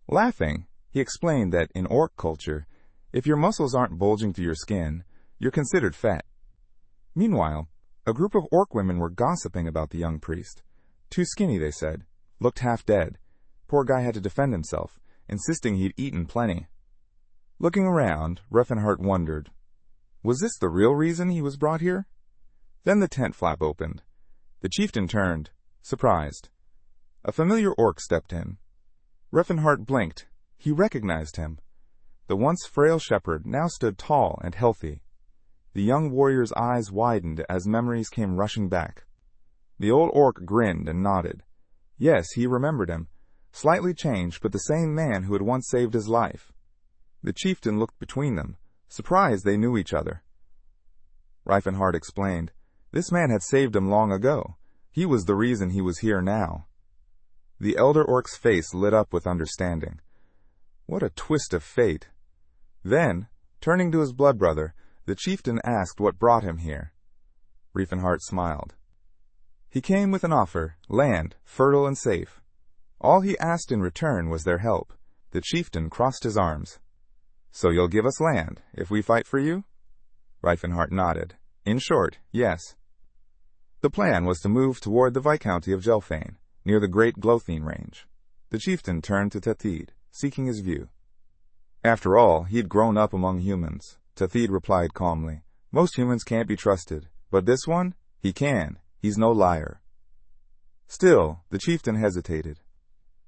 Laughing, he explained that in orc culture, if your muscles aren't bulging through your skin, you're considered fat. Meanwhile, a group of orc women were gossiping about the young priest. Too skinny, they said. Looked half dead. Poor guy had to defend himself, insisting he'd eaten plenty. Looking around, Riffenhart wondered, was this the real reason he was brought here? Then the tent flap opened. The chieftain turned. surprised. A familiar orc stepped in. Riefenhart blinked. He recognized him. The once frail shepherd now stood tall and healthy. The young warrior's eyes widened as memories came rushing back. The old orc grinned and nodded. Yes, he remembered him. Slightly changed, but the same man who had once saved his life. The chieftain looked between them, surprised they knew each other. Reifenhart explained. This man had saved him long ago. He was the reason he was here now. The elder orc's face lit up with understanding. What a twist of fate. Then, turning to his blood brother, the chieftain asked what brought him here. Reifenhart smiled. He came with an offer, land, fertile and safe. All he asked in return was their help. The chieftain crossed his arms. So you'll give us land, if we fight for you? Reifenhart nodded. In short, yes. The plan was to move toward the Viscounty of Gelfane, near the Great Glothine Range. The chieftain turned to Tethid, seeking his view. After all, he'd grown up among humans. Tethid replied calmly. Most humans can't be trusted, but this one, he can. He's no liar. Still, the chieftain hesitated.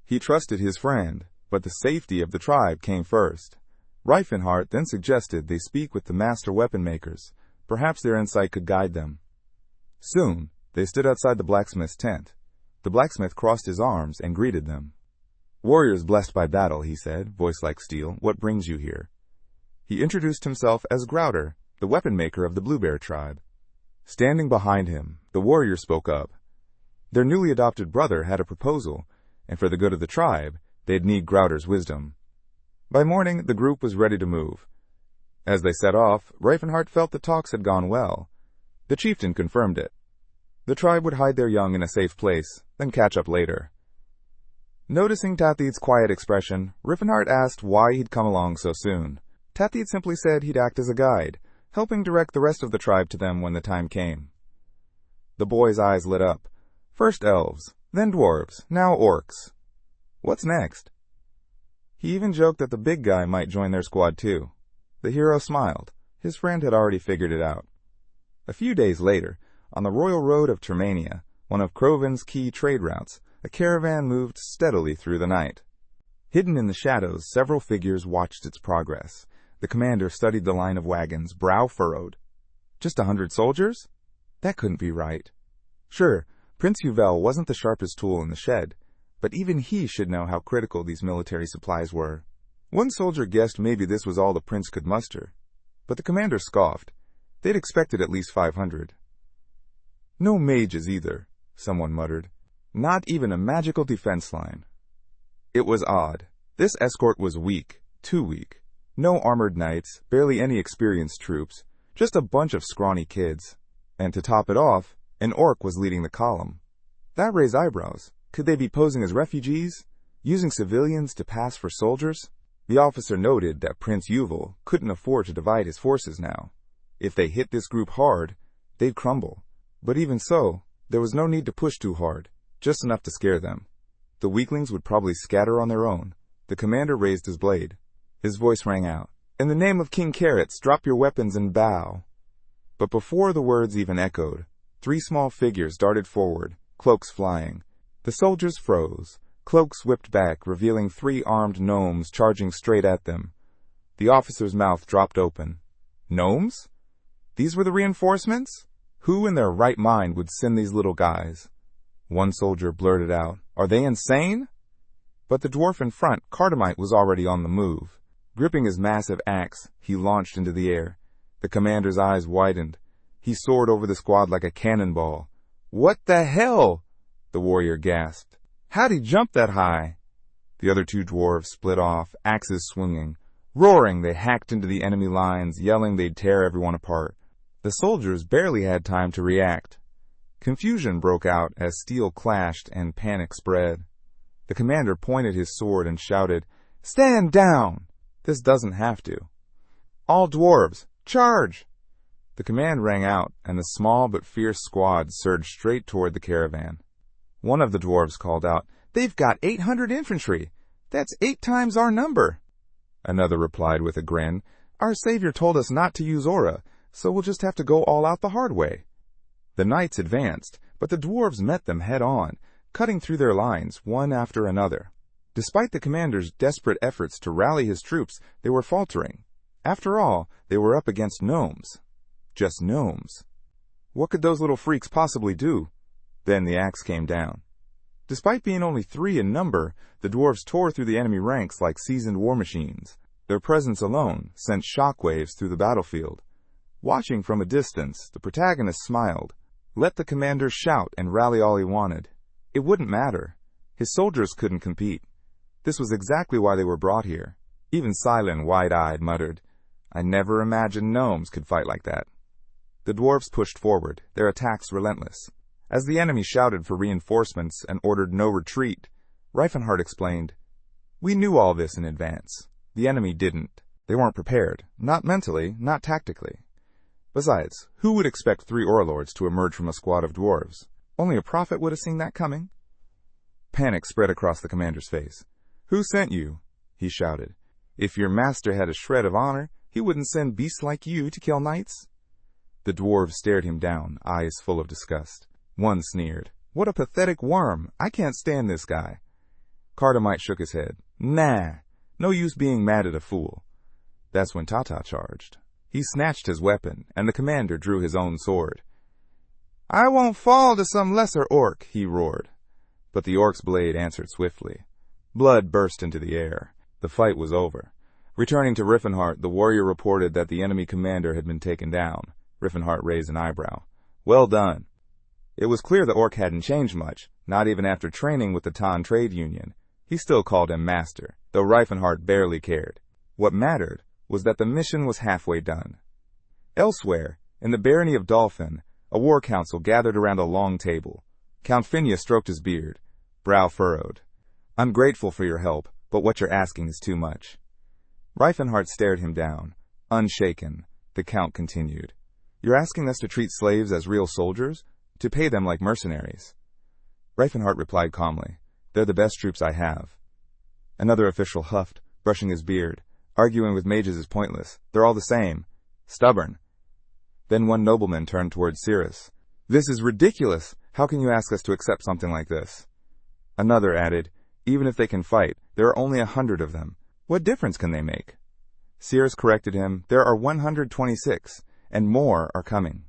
He trusted his friend, but the safety of the tribe came first. Reifenhart then suggested they speak with the master weapon makers. Perhaps their insight could guide them. Soon, they stood outside the blacksmith's tent. The blacksmith crossed his arms and greeted them. Warriors blessed by battle, he said, voice like steel, what brings you here? He introduced himself as Grouter, the weapon maker of the Bluebear tribe. Standing behind him, the warrior spoke up. Their newly adopted brother had a proposal, and for the good of the tribe, they'd need Grouter's wisdom. By morning, the group was ready to move. As they set off, Reifenhart felt the talks had gone well. The chieftain confirmed it. The tribe would hide their young in a safe place, then catch up later. Noticing Tathid's quiet expression, Reifenhart asked why he'd come along so soon. Tathid simply said he'd act as a guide, helping direct the rest of the tribe to them when the time came. The boy's eyes lit up. First elves, then dwarves, now orcs. What's next? He even joked that the big guy might join their squad too. The hero smiled. His friend had already figured it out. A few days later, on the royal road of Termania, one of Crovin's key trade routes, a caravan moved steadily through the night. Hidden in the shadows, several figures watched its progress. The commander studied the line of wagons, brow furrowed. Just 100 soldiers? That couldn't be right. Sure, Prince Yuvel wasn't the sharpest tool in the shed, but even he should know how critical these military supplies were. One soldier guessed maybe this was all the prince could muster, but the commander scoffed. They'd expected at least 500. No mages either, someone muttered. Not even a magical defense line. It was odd. This escort was weak, too weak. No armored knights, barely any experienced troops, just a bunch of scrawny kids. And to top it off, an orc was leading the column. That raised eyebrows. Could they be posing as refugees, using civilians to pass for soldiers? The officer noted that Prince Yuval couldn't afford to divide his forces now. If they hit this group hard, they'd crumble. But even so, there was no need to push too hard, just enough to scare them. The weaklings would probably scatter on their own. The commander raised his blade. His voice rang out. In the name of King Carrots, drop your weapons and bow. But before the words even echoed, 3 small figures darted forward, cloaks flying. The soldiers froze. Cloaks whipped back, revealing 3 armed gnomes charging straight at them. The officer's mouth dropped open. Gnomes? These were the reinforcements? Who in their right mind would send these little guys? One soldier blurted out, Are they insane? But the dwarf in front, Cardamite, was already on the move. Gripping his massive axe, he launched into the air. The commander's eyes widened. He soared over the squad like a cannonball. What the hell? The warrior gasped. How'd he jump that high? The other 2 dwarves split off, axes swinging. Roaring, they hacked into the enemy lines, yelling they'd tear everyone apart. The soldiers barely had time to react. Confusion broke out as steel clashed and panic spread. The commander pointed his sword and shouted, Stand down! This doesn't have to. All dwarves, charge! The command rang out, and the small but fierce squad surged straight toward the caravan. One of the dwarves called out, They've got 800 infantry. That's 8 times our number. Another replied with a grin, Our savior told us not to use aura, so we'll just have to go all out the hard way. The knights advanced, but the dwarves met them head-on, cutting through their lines one after another. Despite the commander's desperate efforts to rally his troops, they were faltering. After all, they were up against gnomes. Just gnomes. What could those little freaks possibly do? Then the axe came down. Despite being only 3 in number, the dwarves tore through the enemy ranks like seasoned war machines. Their presence alone sent shockwaves through the battlefield. Watching from a distance, the protagonist smiled. Let the commander shout and rally all he wanted. It wouldn't matter. His soldiers couldn't compete. This was exactly why they were brought here. Even Silent, wide-eyed, muttered, "I never imagined gnomes could fight like that." The dwarves pushed forward, their attacks relentless. As the enemy shouted for reinforcements and ordered no retreat, Reifenhardt explained, "We knew all this in advance. The enemy didn't. They weren't prepared. Not mentally, not tactically. Besides, who would expect 3 Overlords to emerge from a squad of dwarves? Only a prophet would have seen that coming." Panic spread across the commander's face. "Who sent you?" he shouted. "If your master had a shred of honor, he wouldn't send beasts like you to kill knights." The dwarves stared him down, eyes full of disgust. One sneered, "What a pathetic worm! I can't stand this guy." Cardamite shook his head. "Nah, no use being mad at a fool." That's when Tata charged. He snatched his weapon, and the commander drew his own sword. "I won't fall to some lesser orc," he roared. But the orc's blade answered swiftly. Blood burst into the air. The fight was over. Returning to Riffenhardt, the warrior reported that the enemy commander had been taken down. Riffenhardt raised an eyebrow. "Well done." It was clear the orc hadn't changed much, not even after training with the Tan trade union. He still called him master, though Reifenhardt barely cared. What mattered was that the mission was halfway done. Elsewhere, in the barony of Dolphin, a war council gathered around a long table. Count Finia stroked his beard, brow furrowed. "I'm grateful for your help, but what you're asking is too much." Reifenhardt stared him down. Unshaken, the count continued. "You're asking us to treat slaves as real soldiers? To pay them like mercenaries?" Reifenhardt replied calmly, "They're the best troops I have." Another official huffed, brushing his beard. "Arguing with mages is pointless. They're all the same. Stubborn." Then one nobleman turned toward Cirrus. "This is ridiculous. How can you ask us to accept something like this?" Another added, "Even if they can fight, there are only 100 of them. What difference can they make?" Cirrus corrected him, "There are 126, and more are coming.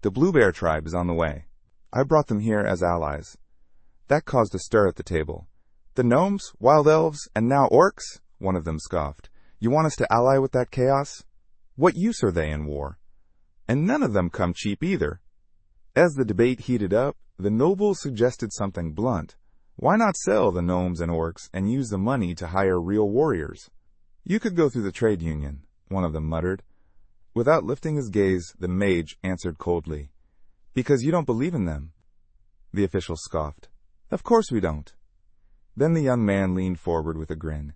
The Blue Bear tribe is on the way. I brought them here as allies." That caused a stir at the table. "The gnomes, wild elves, and now orcs?" one of them scoffed. "You want us to ally with that chaos? What use are they in war? And none of them come cheap either." As the debate heated up, the nobles suggested something blunt. Why not sell the gnomes and orcs and use the money to hire real warriors? "You could go through the trade union," one of them muttered. Without lifting his gaze, the mage answered coldly, "Because you don't believe in them." The official scoffed. "Of course we don't." Then the young man leaned forward with a grin.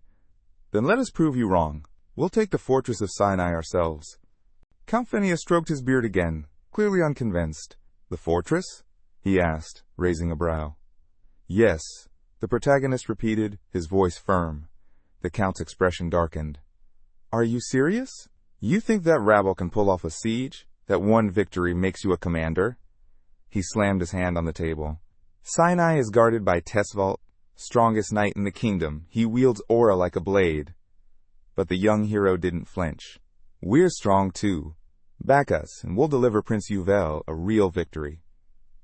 "Then let us prove you wrong. We'll take the fortress of Sinai ourselves." Count Phineas stroked his beard again, clearly unconvinced. "The fortress?" he asked, raising a brow. "Yes," the protagonist repeated, his voice firm. The Count's expression darkened. "Are you serious? You think that rabble can pull off a siege? That one victory makes you a commander?" He slammed his hand on the table. "Sinai is guarded by Tesvalt, strongest knight in the kingdom. He wields aura like a blade." But the young hero didn't flinch. "We're strong too. Back us, and we'll deliver Prince Uvel a real victory."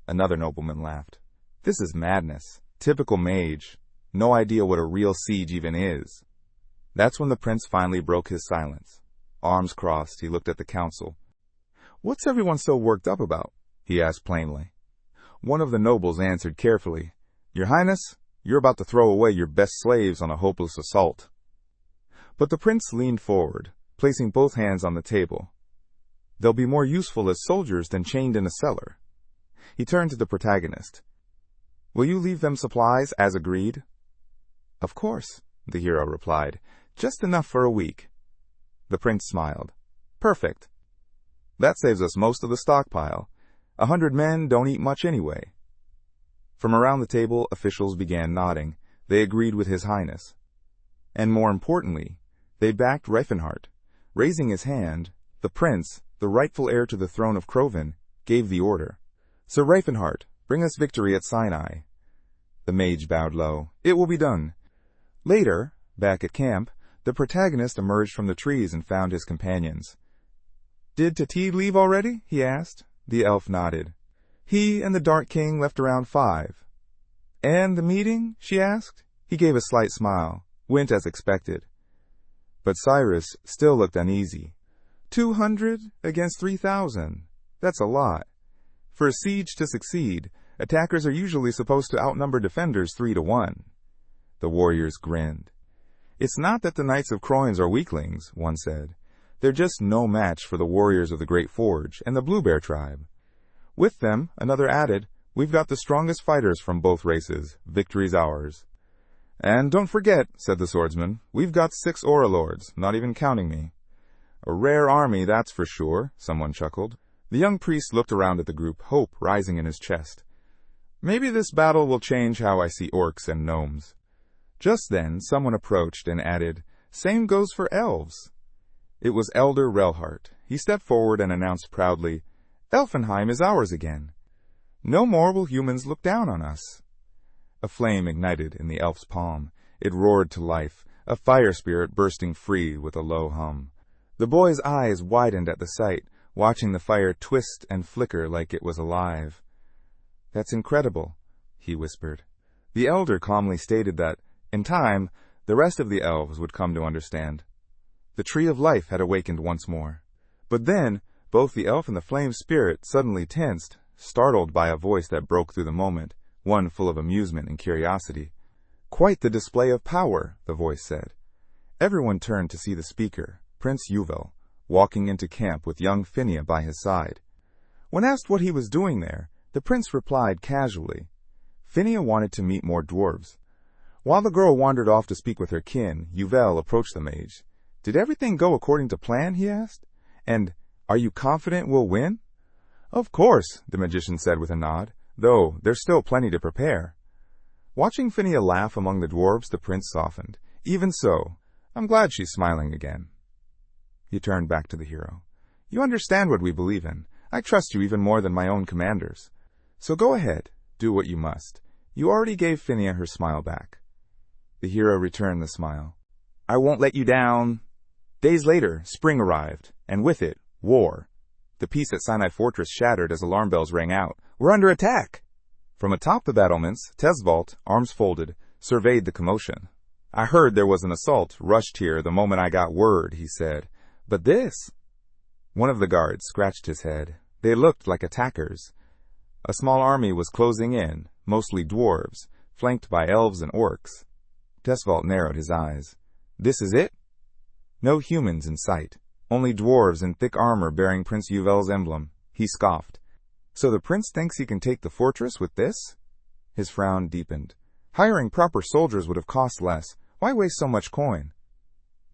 Another nobleman laughed. "This is madness. Typical mage. No idea what a real siege even is." That's when the prince finally broke his silence. Arms crossed, he looked at the council. "What's everyone so worked up about?" he asked plainly. One of the nobles answered carefully, "Your Highness, you're about to throw away your best slaves on a hopeless assault." But the prince leaned forward, placing both hands on the table. "They'll be more useful as soldiers than chained in a cellar." He turned to the protagonist. "Will you leave them supplies as agreed?" "Of course," the hero replied. "Just enough for a week." The prince smiled. "Perfect. That saves us most of the stockpile. 100 men don't eat much anyway." From around the table, officials began nodding. They agreed with His Highness. And more importantly, they backed Reifenhardt. Raising his hand, the prince, the rightful heir to the throne of Croven, gave the order. Sir Ravenheart, bring us victory at Sinai. The mage bowed low. It will be done. Later, back at camp, the protagonist emerged from the trees and found his companions. Did Tati leave already? He asked. The elf nodded. He and the Dark King left around 5. And the meeting? She asked. He gave a slight smile. Went as expected. But Cyrus still looked uneasy. 200 against 3,000. That's a lot. For a siege to succeed, attackers are usually supposed to outnumber defenders 3 to 1. The warriors grinned. It's not that the Knights of Croynes are weaklings, one said. They're just no match for the warriors of the Great Forge and the Blue Bear tribe. With them, another added, we've got the strongest fighters from both races. Victory's ours. And don't forget, said the swordsman, we've got 6 Aura Lords, not even counting me. A rare army, that's for sure, someone chuckled. The young priest looked around at the group, hope rising in his chest. Maybe this battle will change how I see orcs and gnomes. Just then, someone approached and added, same goes for elves. It was Elder Relhart. He stepped forward and announced proudly, Elfenheim is ours again. No more will humans look down on us. A flame ignited in the elf's palm. It roared to life, a fire spirit bursting free with a low hum. The boy's eyes widened at the sight, watching the fire twist and flicker like it was alive. That's incredible, he whispered. The elder calmly stated that, in time, the rest of the elves would come to understand. The tree of life had awakened once more. But then, both the elf and the flame spirit suddenly tensed, startled by a voice that broke through the moment, one full of amusement and curiosity. Quite the display of power, the voice said. Everyone turned to see the speaker, Prince Yuval, walking into camp with young Phinia by his side. When asked what he was doing there, the prince replied casually. Phinia wanted to meet more dwarves. While the girl wandered off to speak with her kin, Yuval approached the mage. Did everything go according to plan, he asked? And, are you confident we'll win? Of course, the magician said with a nod, though there's still plenty to prepare. Watching Phinia laugh among the dwarves, the prince softened. Even so, I'm glad she's smiling again. He turned back to the hero. You understand what we believe in. I trust you even more than my own commanders. So go ahead, do what you must. You already gave Phinia her smile back. The hero returned the smile. I won't let you down. Days later, spring arrived, and with it, war. The peace at Sinai Fortress shattered as alarm bells rang out. We're under attack! From atop the battlements, Tesvalt, arms folded, surveyed the commotion. I heard there was an assault, rushed here the moment I got word, he said. But this... One of the guards scratched his head. They looked like attackers. A small army was closing in, mostly dwarves, flanked by elves and orcs. Tesvalt narrowed his eyes. This is it? No humans in sight. Only dwarves in thick armor bearing Prince Yuval's emblem. He scoffed. So the prince thinks he can take the fortress with this? His frown deepened. Hiring proper soldiers would have cost less. Why waste so much coin?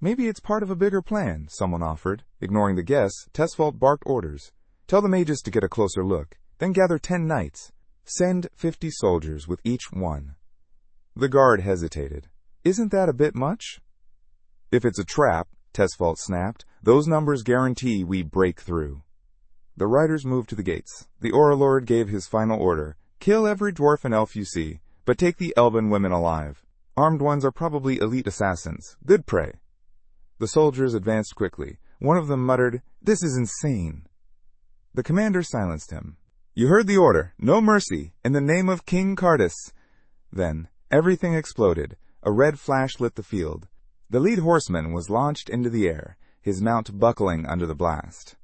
Maybe it's part of a bigger plan, someone offered. Ignoring the guess, Tesvalt barked orders. Tell the mages to get a closer look. Then gather 10 knights. Send 50 soldiers with each one. The guard hesitated. Isn't that a bit much? If it's a trap, Tesvalt snapped, those numbers guarantee we break through. The riders moved to the gates. The Aura Lord gave his final order. Kill every dwarf and elf you see, but take the elven women alive. Armed ones are probably elite assassins. Good prey. The soldiers advanced quickly. One of them muttered, This is insane. The commander silenced him. You heard the order. No mercy. In the name of King Cardus. Then, everything exploded. A red flash lit the field. The lead horseman was launched into the air, his mount buckling under the blast.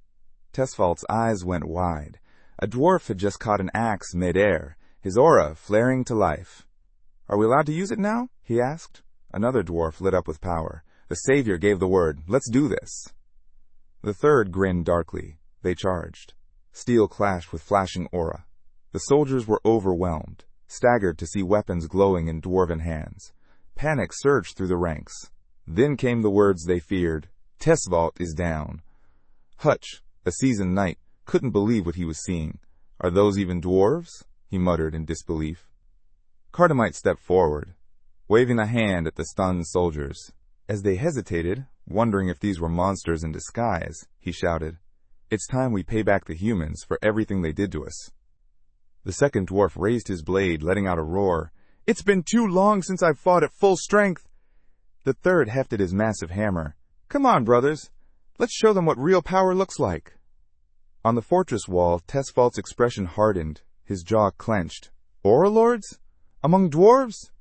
Tesvalt's eyes went wide. A dwarf had just caught an axe mid-air, his aura flaring to life. Are we allowed to use it now? He asked. Another dwarf lit up with power. The savior gave the word, Let's do this. The third grinned darkly. They charged. Steel clashed with flashing aura. The soldiers were overwhelmed, staggered to see weapons glowing in dwarven hands. Panic surged through the ranks. Then came the words they feared. Tesvalt is down. Hutch, a seasoned knight, couldn't believe what he was seeing. Are those even dwarves? He muttered in disbelief. Cardamite stepped forward, waving a hand at the stunned soldiers. As they hesitated, wondering if these were monsters in disguise, he shouted, It's time we pay back the humans for everything they did to us. The second dwarf raised his blade, letting out a roar. "It's been too long since I've fought at full strength." The third hefted his massive hammer. "Come on, brothers. Let's show them what real power looks like." On the fortress wall, Tesfault's expression hardened, his jaw clenched. "Overlords? Among dwarves?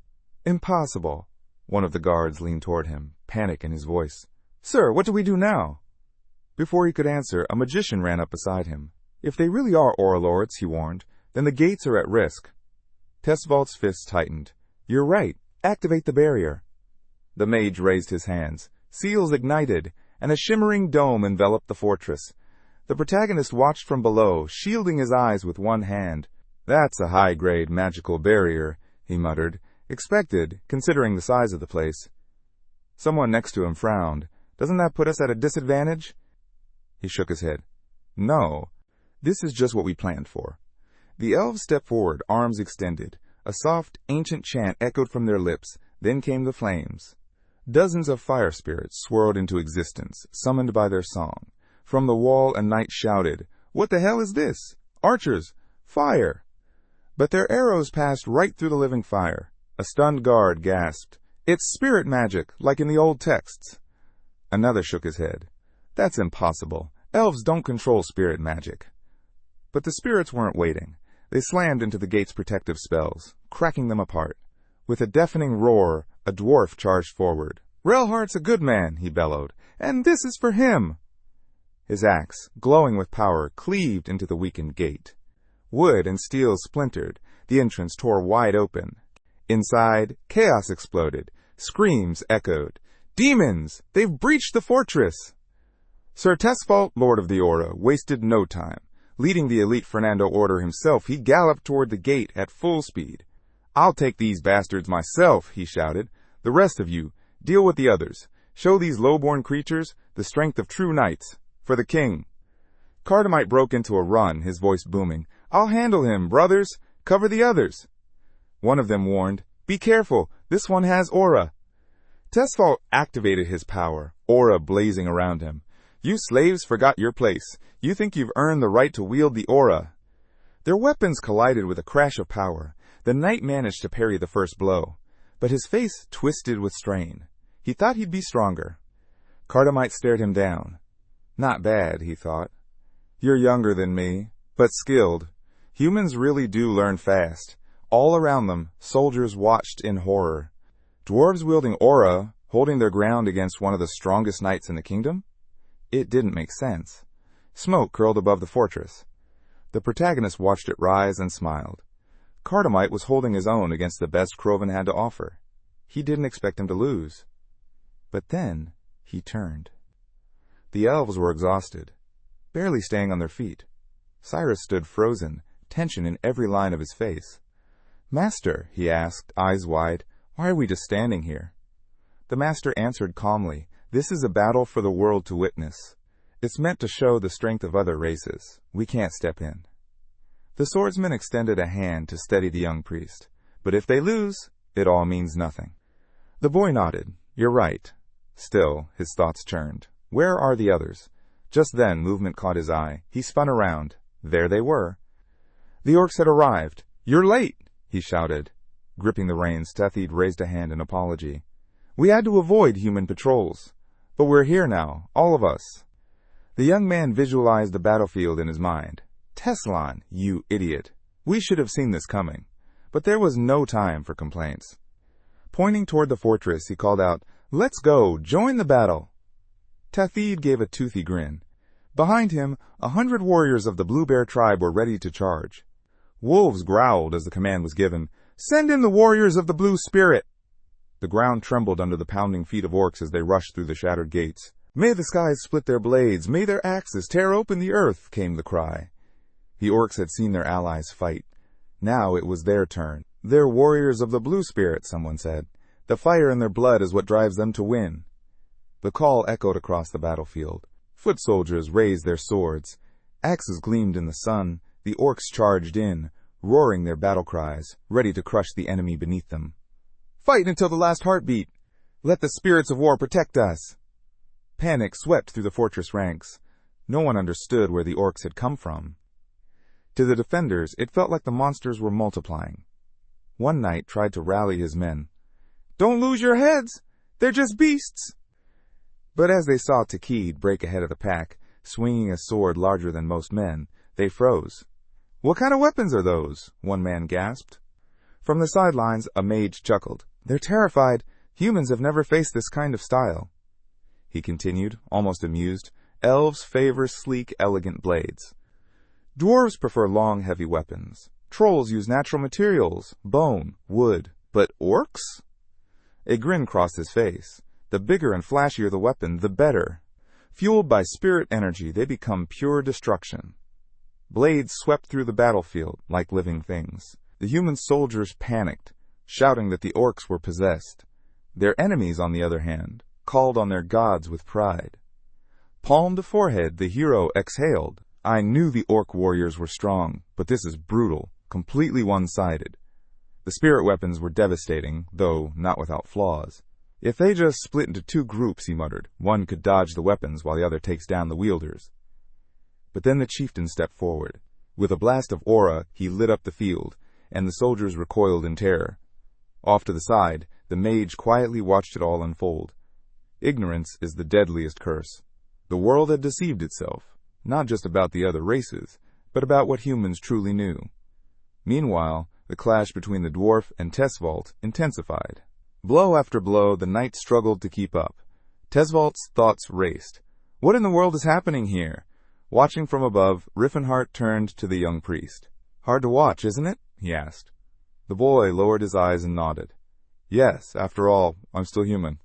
Impossible." One of the guards leaned toward him, panic in his voice. "Sir, what do we do now?" Before he could answer, a magician ran up beside him. "If they really are Overlords," he warned, "then the gates are at risk." Tesfault's fists tightened. "You're right. Activate the barrier." The mage raised his hands. Seals ignited, and a shimmering dome enveloped the fortress. The protagonist watched from below, shielding his eyes with one hand. "That's a high-grade magical barrier," he muttered. "Expected, considering the size of the place." Someone next to him frowned. "Doesn't that put us at a disadvantage?" He shook his head. "No, this is just what we planned for." The elves stepped forward, arms extended. A soft, ancient chant echoed from their lips. Then came the flames. Dozens of fire spirits swirled into existence, summoned by their song. From the wall, a knight shouted, "What the hell is this? Archers! Fire!" But their arrows passed right through the living fire. A stunned guard gasped, "It's spirit magic, like in the old texts." Another shook his head. "That's impossible. Elves don't control spirit magic." But the spirits weren't waiting. They slammed into the gate's protective spells, cracking them apart. With a deafening roar, a dwarf charged forward. "Relhart's a good man," he bellowed, "and this is for him." His axe, glowing with power, cleaved into the weakened gate. Wood and steel splintered. The entrance tore wide open. Inside, chaos exploded. Screams echoed. "Demons! They've breached the fortress!" Sir Tesfault, Lord of the Aura, wasted no time. Leading the elite Fernando Order himself, he galloped toward the gate at full speed. "I'll take these bastards myself," he shouted. "The rest of you, deal with the others. Show these low-born creatures the strength of true knights. For the king." Cardamite broke into a run, his voice booming. "I'll handle him, brothers. Cover the others." One of them warned, "Be careful, this one has aura." Tesfault activated his power, aura blazing around him. "You slaves forgot your place. You think you've earned the right to wield the aura." Their weapons collided with a crash of power. The knight managed to parry the first blow, but his face twisted with strain. He thought he'd be stronger. Cardamite stared him down. "Not bad," he thought. "You're younger than me, but skilled. Humans really do learn fast." All around them, soldiers watched in horror. Dwarves wielding aura, holding their ground against one of the strongest knights in the kingdom? It didn't make sense. Smoke curled above the fortress. The protagonist watched it rise and smiled. Cardamite was holding his own against the best Crovan had to offer. He didn't expect him to lose. But then, he turned. The elves were exhausted, barely staying on their feet. Cyrus stood frozen, tension in every line of his face. "Master," he asked, eyes wide, "why are we just standing here?" The master answered calmly, "This is a battle for the world to witness. It's meant to show the strength of other races. We can't step in." The swordsman extended a hand to steady the young priest. "But if they lose, it all means nothing." The boy nodded. "You're right." Still, his thoughts churned. Where are the others? Just then, movement caught his eye. He spun around. There they were. The orcs had arrived. "You're late," he shouted. Gripping the reins, Tethid raised a hand in apology. "We had to avoid human patrols. But we're here now, all of us." The young man visualized the battlefield in his mind. "Teslan, you idiot. We should have seen this coming." But there was no time for complaints. Pointing toward the fortress, he called out, "Let's go, join the battle." Tethid gave a toothy grin. Behind him, 100 warriors of the Blue Bear tribe were ready to charge. Wolves growled as the command was given, "Send in the warriors of the Blue Spirit!" The ground trembled under the pounding feet of orcs as they rushed through the shattered gates. "May the skies split their blades, may their axes tear open the earth," came the cry. The orcs had seen their allies fight. Now it was their turn. "They're warriors of the Blue Spirit," someone said. "The fire in their blood is what drives them to win." The call echoed across the battlefield. Foot soldiers raised their swords. Axes gleamed in the sun. The orcs charged in, roaring their battle cries, ready to crush the enemy beneath them. "Fight until the last heartbeat! Let the spirits of war protect us!" Panic swept through the fortress ranks. No one understood where the orcs had come from. To the defenders, it felt like the monsters were multiplying. One knight tried to rally his men. "Don't lose your heads! They're just beasts!" But as they saw Takid break ahead of the pack, swinging a sword larger than most men, they froze. "What kind of weapons are those?" one man gasped. From the sidelines, a mage chuckled. "They're terrified. Humans have never faced this kind of style." He continued, almost amused. "Elves favor sleek, elegant blades. Dwarves prefer long, heavy weapons. Trolls use natural materials, bone, wood. But orcs?" A grin crossed his face. "The bigger and flashier the weapon, the better. Fueled by spirit energy, they become pure destruction." Blades swept through the battlefield like living things. The human soldiers panicked, shouting that the orcs were possessed. Their enemies, on the other hand, called on their gods with pride. Palm to forehead, the hero exhaled. "I knew the orc warriors were strong, but this is brutal, completely one-sided." The spirit weapons were devastating, though not without flaws. "If they just split into two groups," he muttered, "one could dodge the weapons while the other takes down the wielders." But then the chieftain stepped forward. With a blast of aura, he lit up the field, and the soldiers recoiled in terror. Off to the side, the mage quietly watched it all unfold. Ignorance is the deadliest curse. The world had deceived itself, not just about the other races, but about what humans truly knew. Meanwhile, the clash between the dwarf and Tesvault intensified. Blow after blow, the knight struggled to keep up. Tesvault's thoughts raced. What in the world is happening here? Watching from above, Riffenhart turned to the young priest. "Hard to watch, isn't it?" he asked. The boy lowered his eyes and nodded. "Yes, after all, I'm still human."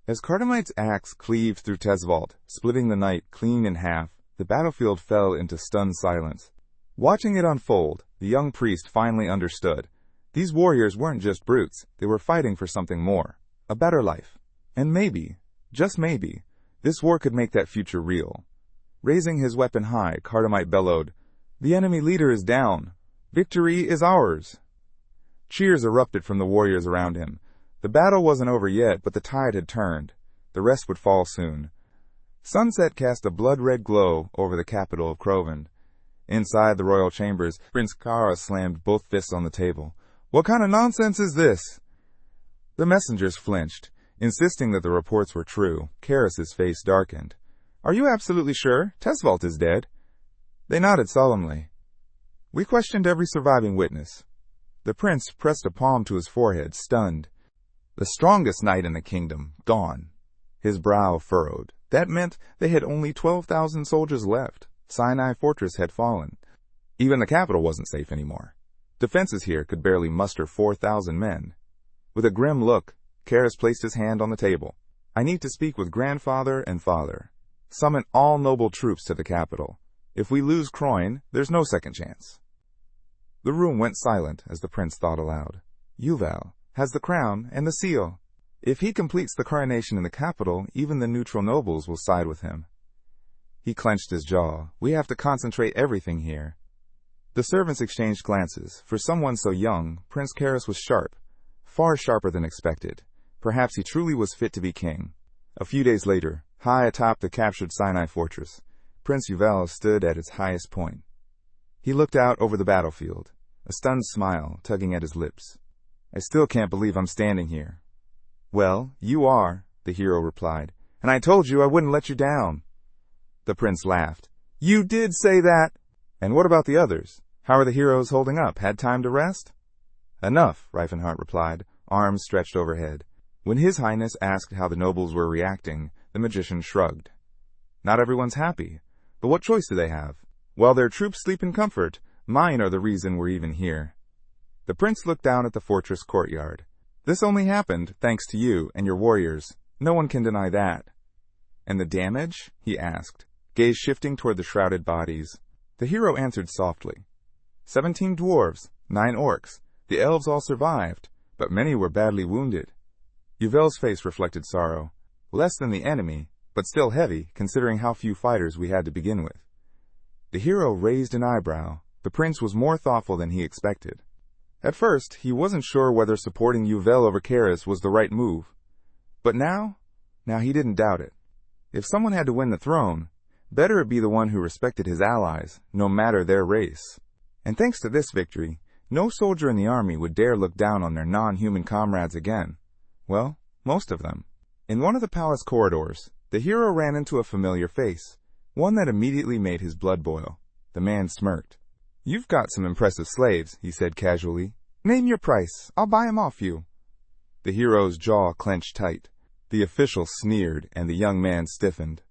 As Cardamite's axe cleaved through Tesvault, splitting the knight clean in half, the battlefield fell into stunned silence. Watching it unfold, the young priest finally understood. These warriors weren't just brutes, they were fighting for something more, a better life. And maybe, just maybe, this war could make that future real. Raising his weapon high, Cardamite bellowed, "The enemy leader is down. Victory is ours." Cheers erupted from the warriors around him. The battle wasn't over yet, but the tide had turned. The rest would fall soon. Sunset cast a blood-red glow over the capital of Crovan. Inside the royal chambers, Prince Kara slammed both fists on the table. "What kind of nonsense is this?" The messengers flinched, insisting that the reports were true. Karis's face darkened. "Are you absolutely sure? Tesvault is dead." They nodded solemnly. "We questioned every surviving witness." The prince pressed a palm to his forehead, stunned. The strongest knight in the kingdom, gone. His brow furrowed. That meant they had only 12,000 soldiers left. Sinai Fortress had fallen. Even the capital wasn't safe anymore. Defenses here could barely muster 4,000 men. With a grim look, Karis placed his hand on the table. "I need to speak with grandfather and father. Summon all noble troops to the capital. If we lose Croyne, there's no second chance." The room went silent as the prince thought aloud. Yuval has the crown and the seal. If he completes the coronation in the capital, even the neutral nobles will side with him. He clenched his jaw. "We have to concentrate everything here." The servants exchanged glances. For someone so young, Prince Karis was sharp, far sharper than expected. Perhaps he truly was fit to be king. A few days later, high atop the captured Sinai Fortress, Prince Yuval stood at its highest point. He looked out over the battlefield, a stunned smile tugging at his lips. "I still can't believe I'm standing here." "Well, you are," the hero replied, "and I told you I wouldn't let you down." The prince laughed. "You did say that!" "And what about the others? How are the heroes holding up? Had time to rest?" "Enough," Reifenhart replied, arms stretched overhead. When His Highness asked how the nobles were reacting, the magician shrugged. "Not everyone's happy, but what choice do they have? While their troops sleep in comfort, mine are the reason we're even here." The prince looked down at the fortress courtyard. "This only happened thanks to you and your warriors. No one can deny that." "And the damage?" he asked, gaze shifting toward the shrouded bodies. The hero answered softly. 17 dwarves, 9 orcs. The elves all survived, but many were badly wounded." Yuval's face reflected sorrow. "Less than the enemy, but still heavy, considering how few fighters we had to begin with." The hero raised an eyebrow. The prince was more thoughtful than he expected. At first, he wasn't sure whether supporting Yuval over Karis was the right move. But now he didn't doubt it. If someone had to win the throne, better it be the one who respected his allies, no matter their race. And thanks to this victory, no soldier in the army would dare look down on their non-human comrades again. Well, most of them. In one of the palace corridors, the hero ran into a familiar face, one that immediately made his blood boil. The man smirked. "You've got some impressive slaves," he said casually. "Name your price. I'll buy 'em off you." The hero's jaw clenched tight. The official sneered, and the young man stiffened.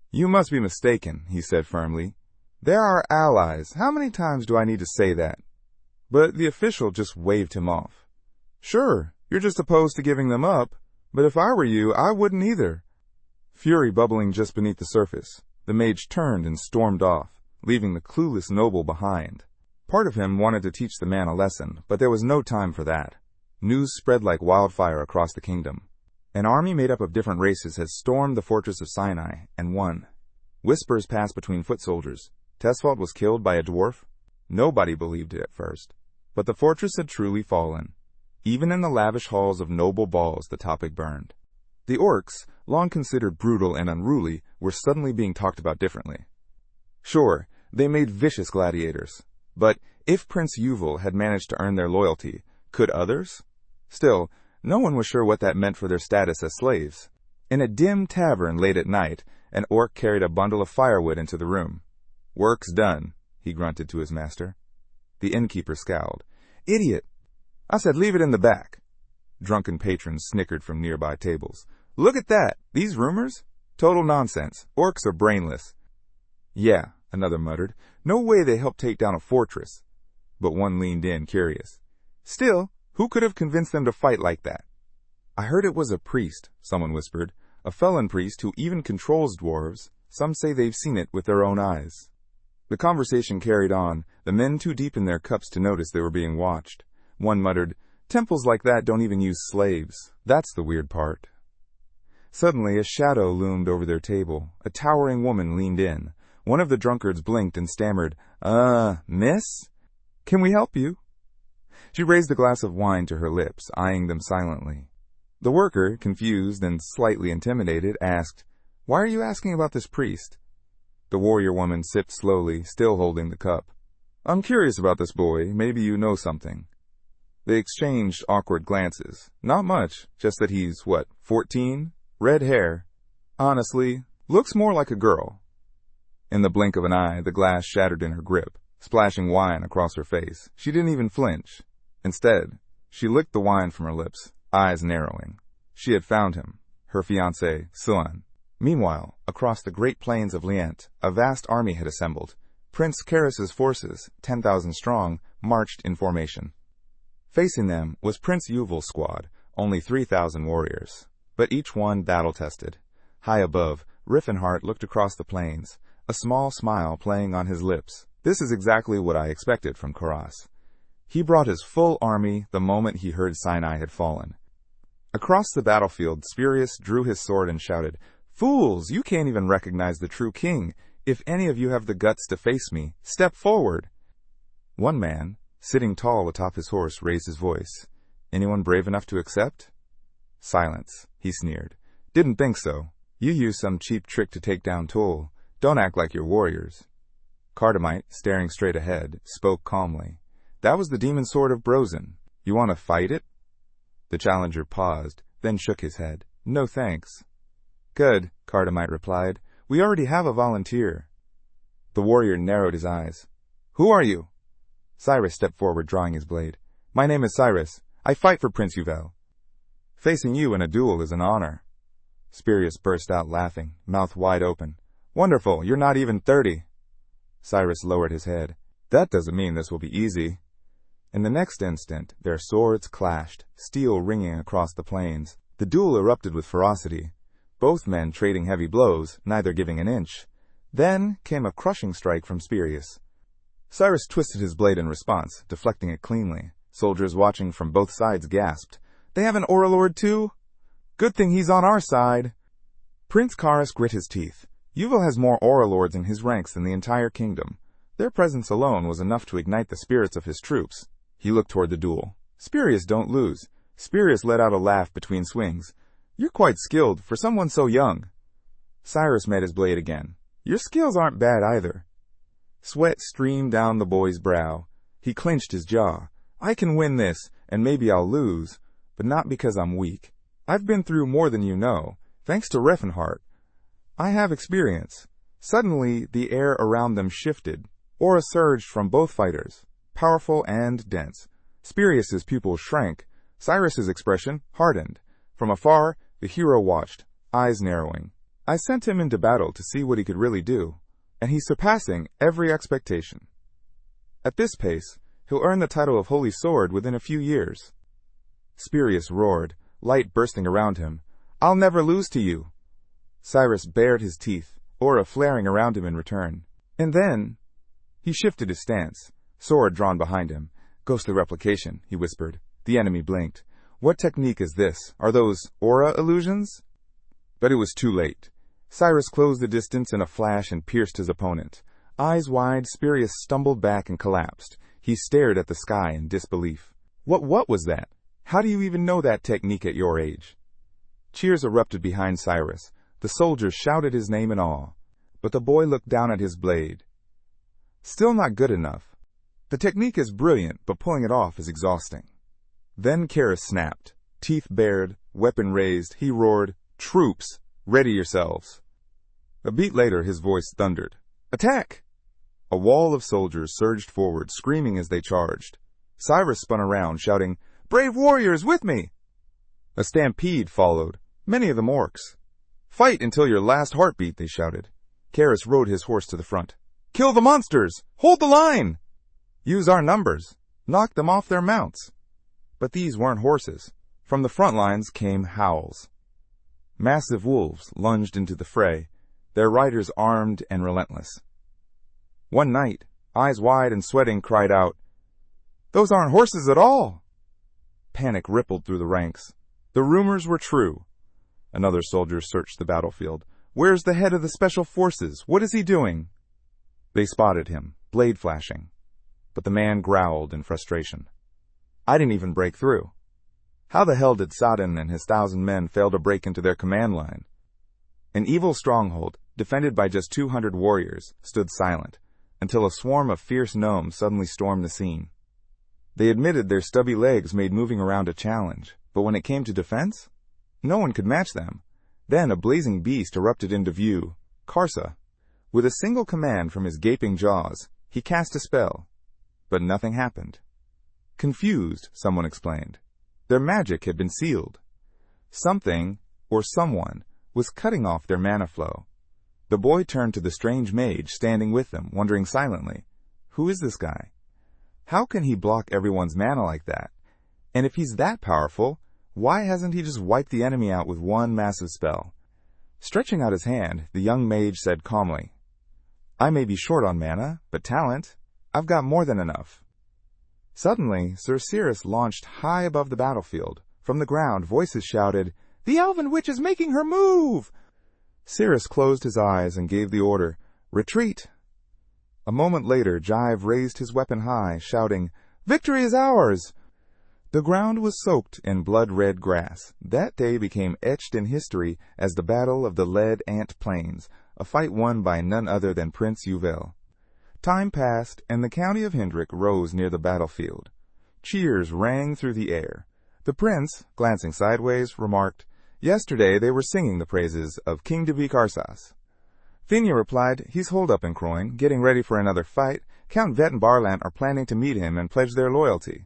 "You must be mistaken," he said firmly. "They're our allies. How many times do I need to say that?" But the official just waved him off. "Sure, you're just opposed to giving them up, but if I were you, I wouldn't either." Fury bubbling just beneath the surface, the mage turned and stormed off, leaving the clueless noble behind. Part of him wanted to teach the man a lesson, but there was no time for that. News spread like wildfire across the kingdom. An army made up of different races had stormed the fortress of Sinai and won. Whispers passed between foot soldiers. Tesfault was killed by a dwarf. Nobody believed it at first, but the fortress had truly fallen. Even in the lavish halls of noble balls, the topic burned. The orcs, long considered brutal and unruly, were suddenly being talked about differently. Sure, they made vicious gladiators, but if Prince Yuval had managed to earn their loyalty, could others? Still, no one was sure what that meant for their status as slaves. In a dim tavern late at night, an orc carried a bundle of firewood into the room. "Work's done," he grunted to his master. The innkeeper scowled. "Idiot! I said leave it in the back." Drunken patrons snickered from nearby tables. "Look at that! These rumors? Total nonsense. Orcs are brainless." "Yeah," another muttered. "No way they helped take down a fortress." But one leaned in, curious. "Still, who could have convinced them to fight like that?" "I heard it was a priest," someone whispered. "A felon priest who even controls dwarves. Some say they've seen it with their own eyes." The conversation carried on, the men too deep in their cups to notice they were being watched. One muttered, "Temples like that don't even use slaves. That's the weird part." Suddenly, a shadow loomed over their table. A towering woman leaned in. One of the drunkards blinked and stammered, Miss? Can we help you?" She raised a glass of wine to her lips, eyeing them silently. The worker, confused and slightly intimidated, asked, "Why are you asking about this priest?" The warrior woman sipped slowly, still holding the cup. "I'm curious about this boy. Maybe you know something." They exchanged awkward glances. Not much, just that he's, 14? Red hair. Honestly, looks more like a girl. In the blink of an eye, the glass shattered in her grip, splashing wine across her face. She didn't even flinch. Instead, she licked the wine from her lips, eyes narrowing. She had found him, her fiancé, Suan. Meanwhile, across the great plains of Lient, a vast army had assembled. Prince Karas's forces, 10,000 strong, marched in formation. Facing them was Prince Yuval's squad, only 3,000 warriors, but each one battle-tested. High above, Riffenhart looked across the plains, a small smile playing on his lips. This is exactly what I expected from Karas. He brought his full army the moment he heard Sinai had fallen. Across the battlefield, Spurius drew his sword and shouted, "Fools, you can't even recognize the true king. If any of you have the guts to face me, step forward." One man, sitting tall atop his horse, raised his voice. "Anyone brave enough to accept?" Silence. He sneered. "Didn't think so. You used some cheap trick to take down Tull. Don't act like you're warriors." Cardamite, staring straight ahead, spoke calmly. "That was the demon sword of Brozen. You want to fight it?" The challenger paused, then shook his head. "No thanks." "Good," Cardamite replied. "We already have a volunteer." The warrior narrowed his eyes. "Who are you?" Cyrus stepped forward, drawing his blade. "My name is Cyrus. I fight for Prince Yuval." "Facing you in a duel is an honor." Spurius burst out laughing, mouth wide open. "Wonderful, you're not even 30. Cyrus lowered his head. "That doesn't mean this will be easy." In the next instant, their swords clashed, steel ringing across the plains. The duel erupted with ferocity, both men trading heavy blows, neither giving an inch. Then came a crushing strike from Spurius. Cyrus twisted his blade in response, deflecting it cleanly. Soldiers watching from both sides gasped. "They have an Auralord too? Good thing he's on our side." Prince Karas grit his teeth. Yuval has more Auralords in his ranks than the entire kingdom. Their presence alone was enough to ignite the spirits of his troops. He looked toward the duel. "Spurius, don't lose." Spurius let out a laugh between swings. "You're quite skilled for someone so young." Cyrus met his blade again. "Your skills aren't bad either." Sweat streamed down the boy's brow. He clenched his jaw. I can win this, and maybe I'll lose, but not because I'm weak. I've been through more than you know, thanks to Reinhardt. I have experience. Suddenly, the air around them shifted. Aura surged from both fighters, powerful and dense. Spirius's pupils shrank. Cyrus's expression hardened. From afar, the hero watched, eyes narrowing. I sent him into battle to see what he could really do, and he's surpassing every expectation. At this pace, he'll earn the title of Holy Sword within a few years. Spirius roared, light bursting around him. I'll never lose to you. Cyrus bared his teeth, aura flaring around him in return. And then, he shifted his stance, sword drawn behind him. Ghostly replication, he whispered. The enemy blinked. What technique is this? Are those aura illusions? But it was too late. Cyrus closed the distance in a flash and pierced his opponent. Eyes wide, Spirius stumbled back and collapsed. He stared at the sky in disbelief. What was that? How do you even know that technique at your age? Cheers erupted behind Cyrus. The soldiers shouted his name in awe. But the boy looked down at his blade. Still not good enough. The technique is brilliant, but pulling it off is exhausting. Then Karis snapped. Teeth bared, weapon raised, he roared, Troops, ready yourselves. A beat later, his voice thundered. Attack! A wall of soldiers surged forward, screaming as they charged. Cyrus spun around, shouting, Brave warriors, with me! A stampede followed, many of them orcs. Fight until your last heartbeat, they shouted. Karis rode his horse to the front. Kill the monsters! Hold the line! Use our numbers. Knock them off their mounts. But these weren't horses. From the front lines came howls. Massive wolves lunged into the fray, their riders armed and relentless. One knight, eyes wide and sweating, cried out, Those aren't horses at all! Panic rippled through the ranks. The rumors were true. Another soldier searched the battlefield. Where's the head of the special forces? What is he doing? They spotted him, blade flashing. But the man growled in frustration. I didn't even break through. How the hell did Sadin and his 1,000 men fail to break into their command line? An evil stronghold, defended by just 200 warriors, stood silent, until a swarm of fierce gnomes suddenly stormed the scene. They admitted their stubby legs made moving around a challenge, but when it came to defense, no one could match them. Then a blazing beast erupted into view, Karsa. With a single command from his gaping jaws, he cast a spell, but nothing happened. Confused, someone explained. Their magic had been sealed. Something, or someone, was cutting off their mana flow. The boy turned to the strange mage standing with them, wondering silently, who is this guy? How can he block everyone's mana like that? And if he's that powerful, why hasn't he just wiped the enemy out with one massive spell? Stretching out his hand, the young mage said calmly, I may be short on mana, but talent, I've got more than enough. Suddenly, Sir Cyrus launched high above the battlefield. From the ground, voices shouted, The Elven Witch is making her move! Cyrus closed his eyes and gave the order, Retreat! A moment later, Jive raised his weapon high, shouting, Victory is ours! The ground was soaked in blood-red grass. That day became etched in history as the Battle of the Lead Ant Plains, a fight won by none other than Prince Yuvel. Time passed, and the county of Hendrik rose near the battlefield. Cheers rang through the air. The prince, glancing sideways, remarked, Yesterday they were singing the praises of King Dabi Karsas. Finia replied, He's holed up in Croin, getting ready for another fight. Count Vet and Barlant are planning to meet him and pledge their loyalty.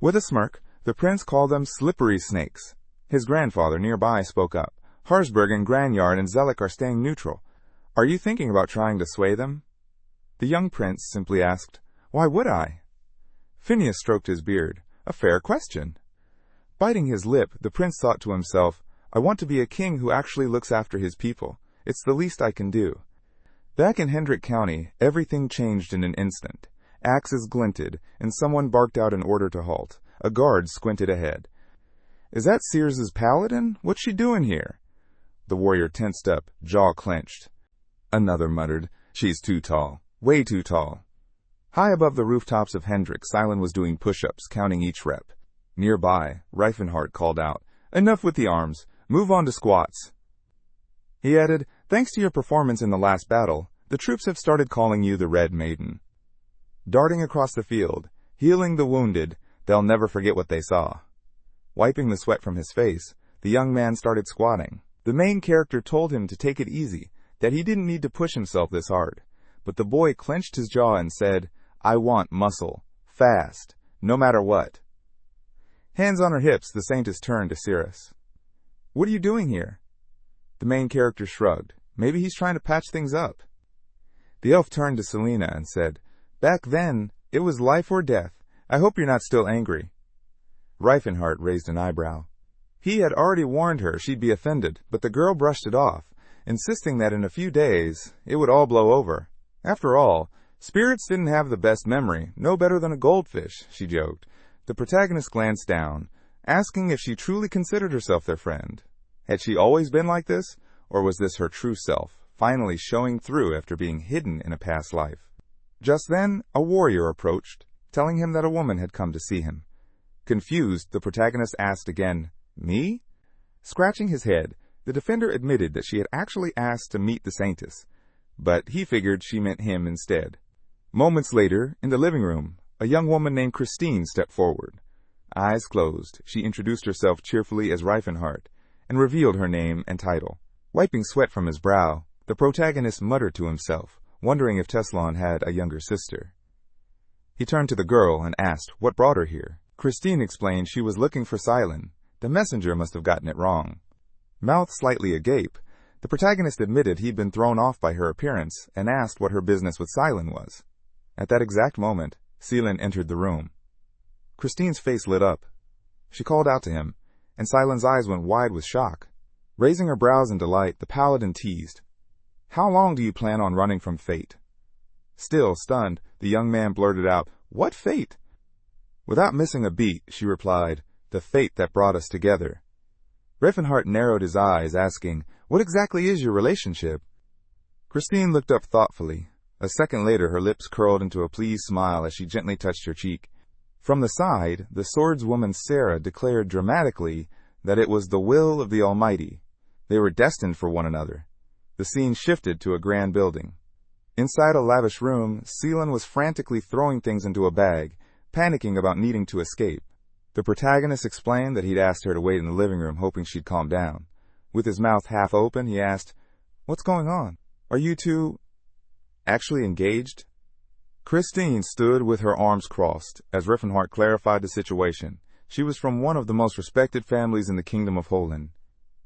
With a smirk, the prince called them slippery snakes. His grandfather nearby spoke up. Harsberg and Granyard and Zelik are staying neutral. Are you thinking about trying to sway them? The young prince simply asked, Why would I? Phineas stroked his beard. A fair question. Biting his lip, the prince thought to himself, I want to be a king who actually looks after his people. It's the least I can do. Back in Hendrik County, everything changed in an instant. Axes glinted, and someone barked out an order to halt. A guard squinted ahead. Is that Sears's paladin? What's she doing here? The warrior tensed up, jaw clenched. Another muttered, She's too tall. Way too tall. High above the rooftops of Hendrik, Silent was doing push-ups, counting each rep. Nearby, Reifenhardt called out, Enough with the arms. Move on to squats. He added, Thanks to your performance in the last battle, the troops have started calling you the Red Maiden. Darting across the field, Healing the wounded, they'll never forget what they saw. Wiping the sweat from his face, the young man started squatting. The main character told him to take it easy, that he didn't need to push himself this hard. But the boy clenched his jaw and said, "I want muscle. Fast. No matter what." Hands on her hips, the saintess turned to Cirrus. "What are you doing here?" The main character shrugged. Maybe he's trying to patch things up. The elf turned to Selena and said, "Back then, it was life or death. I hope you're not still angry." Reifenhart raised an eyebrow. He had already warned her she'd be offended, but the girl brushed it off, insisting that in a few days, it would all blow over. After all, spirits didn't have the best memory, no better than a goldfish, she joked. The protagonist glanced down, asking if she truly considered herself their friend. Had she always been like this, or was this her true self, finally showing through after being hidden in a past life? Just then, a warrior approached, telling him that a woman had come to see him. Confused, the protagonist asked again, "Me?" Scratching his head, the defender admitted that she had actually asked to meet the saintess, but he figured she meant him instead. Moments later, in the living room, a young woman named Christine stepped forward. Eyes closed, she introduced herself cheerfully as Reifenhart, and revealed her name and title. Wiping sweat from his brow, the protagonist muttered to himself, wondering if Tessalon had a younger sister. He turned to the girl and asked what brought her here. Christine explained she was looking for Silen. The messenger must have gotten it wrong. Mouth slightly agape, the protagonist admitted he'd been thrown off by her appearance and asked what her business with Silen was. At that exact moment, Silen entered the room. Christine's face lit up. She called out to him, and Silen's eyes went wide with shock. Raising her brows in delight, the paladin teased, "How long do you plan on running from fate?" Still stunned, the young man blurted out, "What fate?" Without missing a beat, she replied, "The fate that brought us together." Reifenhart narrowed his eyes, asking, "What exactly is your relationship?" Christine looked up thoughtfully. A second later, her lips curled into a pleased smile as she gently touched her cheek. From the side, the swordswoman Sarah declared dramatically that it was the will of the Almighty. They were destined for one another. The scene shifted to a grand building. Inside a lavish room, Silen was frantically throwing things into a bag, panicking about needing to escape. The protagonist explained that he'd asked her to wait in the living room, hoping she'd calm down. With his mouth half open, he asked, "What's going on? Are you two actually engaged?" Christine stood with her arms crossed as Reifenhart clarified the situation. She was from one of the most respected families in the Kingdom of Holland.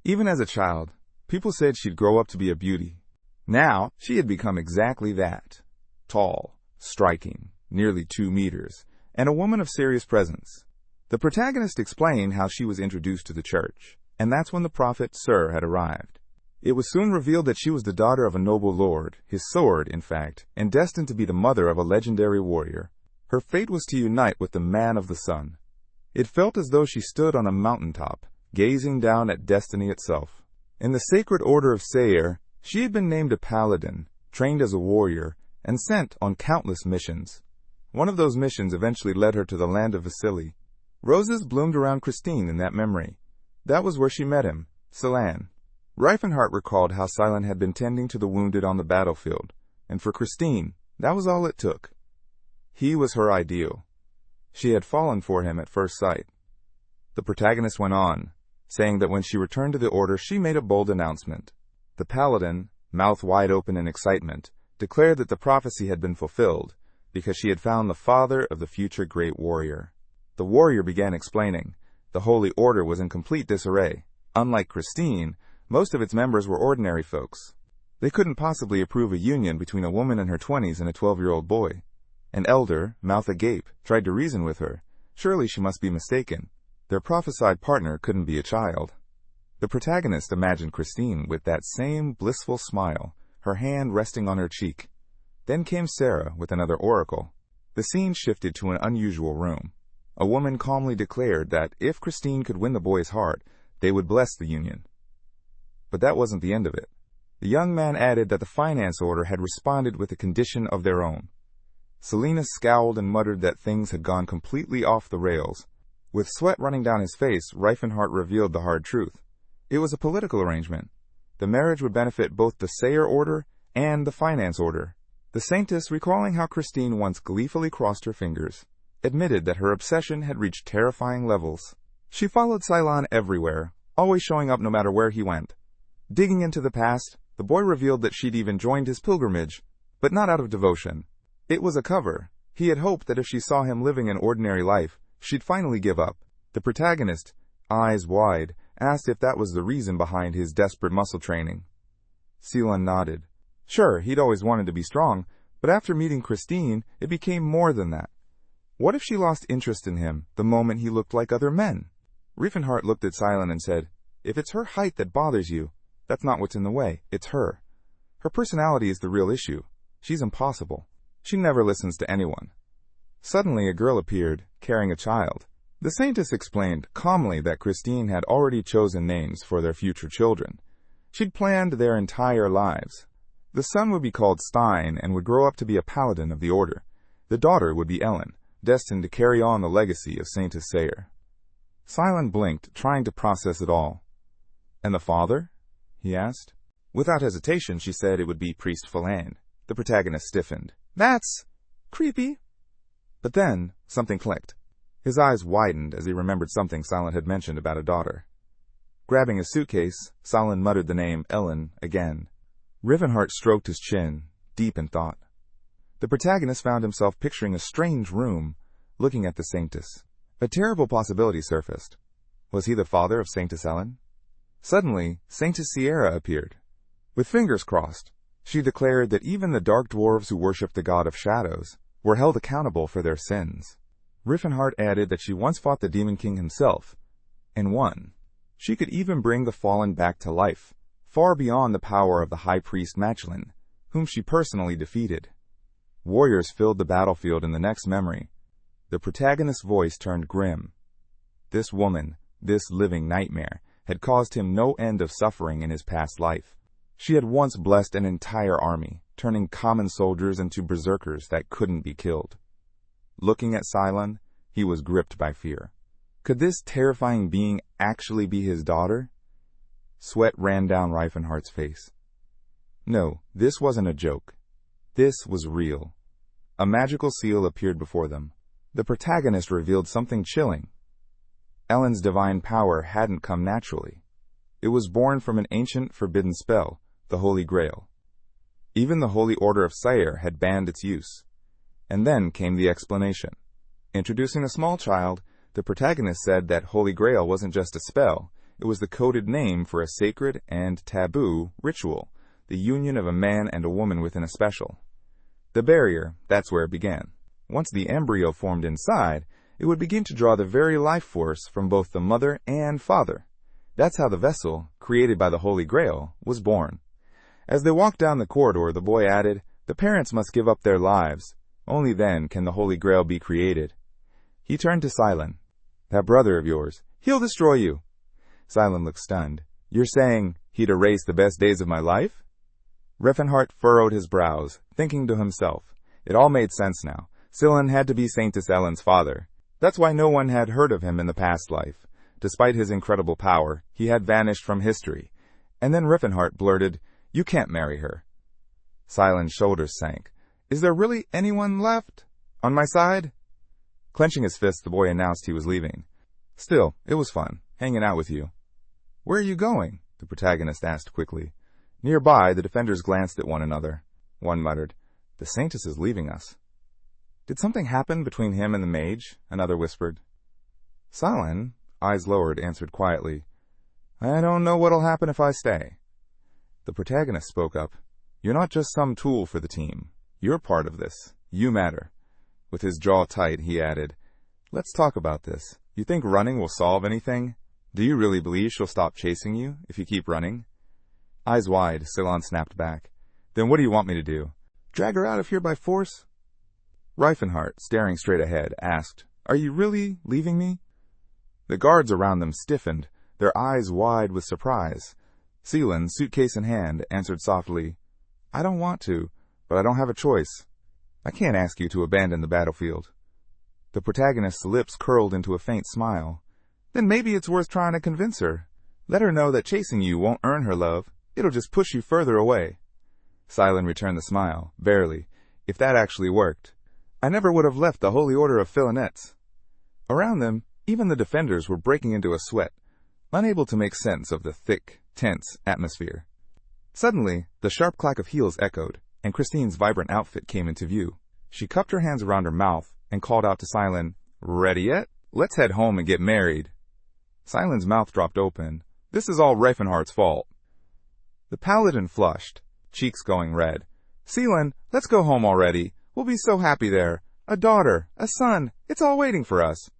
Even as a child, people said she'd grow up to be a beauty. Now, she had become exactly that. Tall, striking, nearly 2 meters, and a woman of serious presence. The protagonist explained how she was introduced to the church, and that's when the prophet Sir had arrived. It was soon revealed that she was the daughter of a noble lord, his sword, in fact, and destined to be the mother of a legendary warrior. Her fate was to unite with the man of the sun. It felt as though she stood on a mountaintop, gazing down at destiny itself. In the sacred order of Sayre, she had been named a paladin, trained as a warrior, and sent on countless missions. One of those missions eventually led her to the land of Vasily. Roses bloomed around Christine in that memory. That was where she met him, Silen. Reifenhart recalled how Silen had been tending to the wounded on the battlefield, and for Christine, that was all it took. He was her ideal. She had fallen for him at first sight. The protagonist went on, saying that when she returned to the order, she made a bold announcement. The paladin, mouth wide open in excitement, declared that the prophecy had been fulfilled because she had found the father of the future great warrior. The warrior began explaining. The holy order was in complete disarray. Unlike Christine, most of its members were ordinary folks. They couldn't possibly approve a union between a woman in her 20s and a 12-year-old boy. An elder, mouth agape, tried to reason with her. Surely she must be mistaken. Their prophesied partner couldn't be a child. The protagonist imagined Christine with that same blissful smile, her hand resting on her cheek. Then came Sarah with another oracle. The scene shifted to an unusual room. A woman calmly declared that if Christine could win the boy's heart, they would bless the union. But that wasn't the end of it. The young man added that the finance order had responded with a condition of their own. Selena scowled and muttered that things had gone completely off the rails. With sweat running down his face, Reifenhart revealed the hard truth. It was a political arrangement. The marriage would benefit both the Sayre order and the finance order. The saintess, recalling how Christine once gleefully crossed her fingers, admitted that her obsession had reached terrifying levels. She followed Cylon everywhere, always showing up no matter where he went. Digging into the past, the boy revealed that she'd even joined his pilgrimage, but not out of devotion. It was a cover. He had hoped that if she saw him living an ordinary life, she'd finally give up. The protagonist, eyes wide, asked if that was the reason behind his desperate muscle training. Cylon nodded. Sure, he'd always wanted to be strong, but after meeting Christine, it became more than that. What if she lost interest in him the moment he looked like other men? Riefenhart looked at Cylon and said, If it's her height that bothers you, that's not what's in the way, it's her. Her personality is the real issue. She's impossible. She never listens to anyone. Suddenly a girl appeared, carrying a child. The Saintess explained calmly that Christine had already chosen names for their future children. She'd planned their entire lives. The son would be called Stein and would grow up to be a paladin of the order. The daughter would be Ellen, destined to carry on the legacy of Saintess Sayer. Cylon blinked, trying to process it all. And the father? He asked. Without hesitation, she said it would be Priest Phalan. The protagonist stiffened. That's creepy. But then, something clicked. His eyes widened as he remembered something Cylon had mentioned about a daughter. Grabbing a suitcase, Cylon muttered the name Ellen again. Riefenhart stroked his chin, deep in thought. The protagonist found himself picturing a strange room, looking at the Saintess. A terrible possibility surfaced. Was he the father of Saintess Ellen? Suddenly, Saintess Sierra appeared. With fingers crossed, she declared that even the dark dwarves who worshipped the god of shadows were held accountable for their sins. Riefenhart added that she once fought the Demon King himself, and won. She could even bring the fallen back to life, far beyond the power of the High Priest Machlin, whom she personally defeated. Warriors filled the battlefield in the next memory. The protagonist's voice turned grim. This woman, this living nightmare, had caused him no end of suffering in his past life. She had once blessed an entire army, turning common soldiers into berserkers that couldn't be killed. Looking at Cylon, he was gripped by fear. Could this terrifying being actually be his daughter? Sweat ran down Riefenhart's face. No, this wasn't a joke. This was real. A magical seal appeared before them. The protagonist revealed something chilling. Ellen's divine power hadn't come naturally. It was born from an ancient forbidden spell, the Holy Grail. Even the Holy Order of Sayer had banned its use. And then came the explanation. Introducing a small child, the protagonist said that Holy Grail wasn't just a spell, it was the coded name for a sacred and taboo ritual, the union of a man and a woman within a special. The barrier, that's where it began. Once the embryo formed inside, it would begin to draw the very life force from both the mother and father. That's how the vessel, created by the Holy Grail, was born. As they walked down the corridor, the boy added, the parents must give up their lives. Only then can the Holy Grail be created. He turned to Cylon. That brother of yours, he'll destroy you. Cylon looked stunned. You're saying he'd erase the best days of my life? Riefenhart furrowed his brows, thinking to himself. It all made sense now. Cylon had to be Saintess Ellen's father. That's why no one had heard of him in the past life. Despite his incredible power, he had vanished from history. And then Riefenhart blurted, You can't marry her. Cylon's shoulders sank. Is there really anyone left? On my side? Clenching his fist, the boy announced he was leaving. Still, it was fun, hanging out with you. Where are you going? The protagonist asked quickly. Nearby, the defenders glanced at one another. One muttered, The Saintess is leaving us. Did something happen between him and the mage? Another whispered. Cylon, eyes lowered, answered quietly, I don't know what'll happen if I stay. The protagonist spoke up. You're not just some tool for the team. You're part of this. You matter. With his jaw tight, he added, Let's talk about this. You think running will solve anything? Do you really believe she'll stop chasing you if you keep running? Eyes wide, Cylon snapped back. Then what do you want me to do? Drag her out of here by force? Riefenhart, staring straight ahead, asked, Are you really leaving me? The guards around them stiffened, their eyes wide with surprise. Cylon, suitcase in hand, answered softly, I don't want to, but I don't have a choice. I can't ask you to abandon the battlefield. The protagonist's lips curled into a faint smile. Then maybe it's worth trying to convince her. Let her know that chasing you won't earn her love. It'll just push you further away. Cylon returned the smile, barely, if that actually worked. I never would have left the Holy Order of Filanets. Around them, even the defenders were breaking into a sweat, unable to make sense of the thick, tense atmosphere. Suddenly, the sharp clack of heels echoed, and Christine's vibrant outfit came into view. She cupped her hands around her mouth and called out to Silent, "Ready yet? Let's head home and get married." Silent's mouth dropped open. "This is all Reifenhardt's fault." The paladin flushed, cheeks going red. "Seelan, let's go home already. We'll be so happy there. A daughter, a son, it's all waiting for us."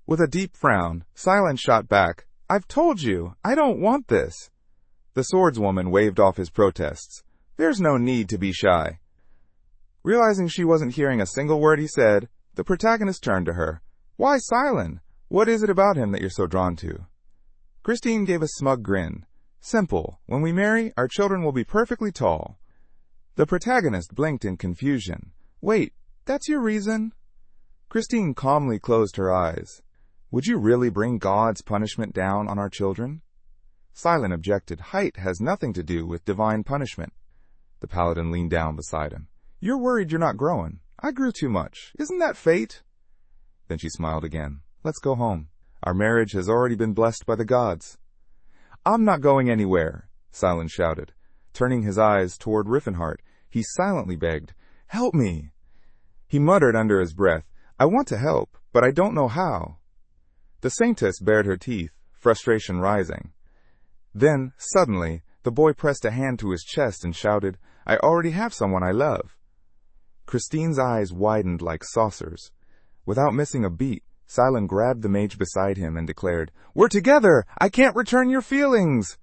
With a deep frown, Silent shot back, "I've told you, I don't want this." The swordswoman waved off his protests. "There's no need to be shy." Realizing she wasn't hearing a single word he said, the protagonist turned to her. "Why Silent? What is it about him that you're so drawn to?" Christine gave a smug grin. "Simple. When we marry, our children will be perfectly tall." The protagonist blinked in confusion. "Wait, that's your reason?" Christine calmly closed her eyes. "Would you really bring God's punishment down on our children?" Silent objected. "Height has nothing to do with divine punishment." The paladin leaned down beside him. "You're worried you're not growing. I grew too much. Isn't that fate?" Then she smiled again. "Let's go home. Our marriage has already been blessed by the gods." "I'm not going anywhere," Silent shouted. Turning his eyes toward Riffenhardt, he silently begged, "Help me." He muttered under his breath, "I want to help, but I don't know how." The saintess bared her teeth, frustration rising. Then, suddenly, the boy pressed a hand to his chest and shouted, "I already have someone I love." Christine's eyes widened like saucers. Without missing a beat, Silent grabbed the mage beside him and declared, "We're together! I can't return your feelings!"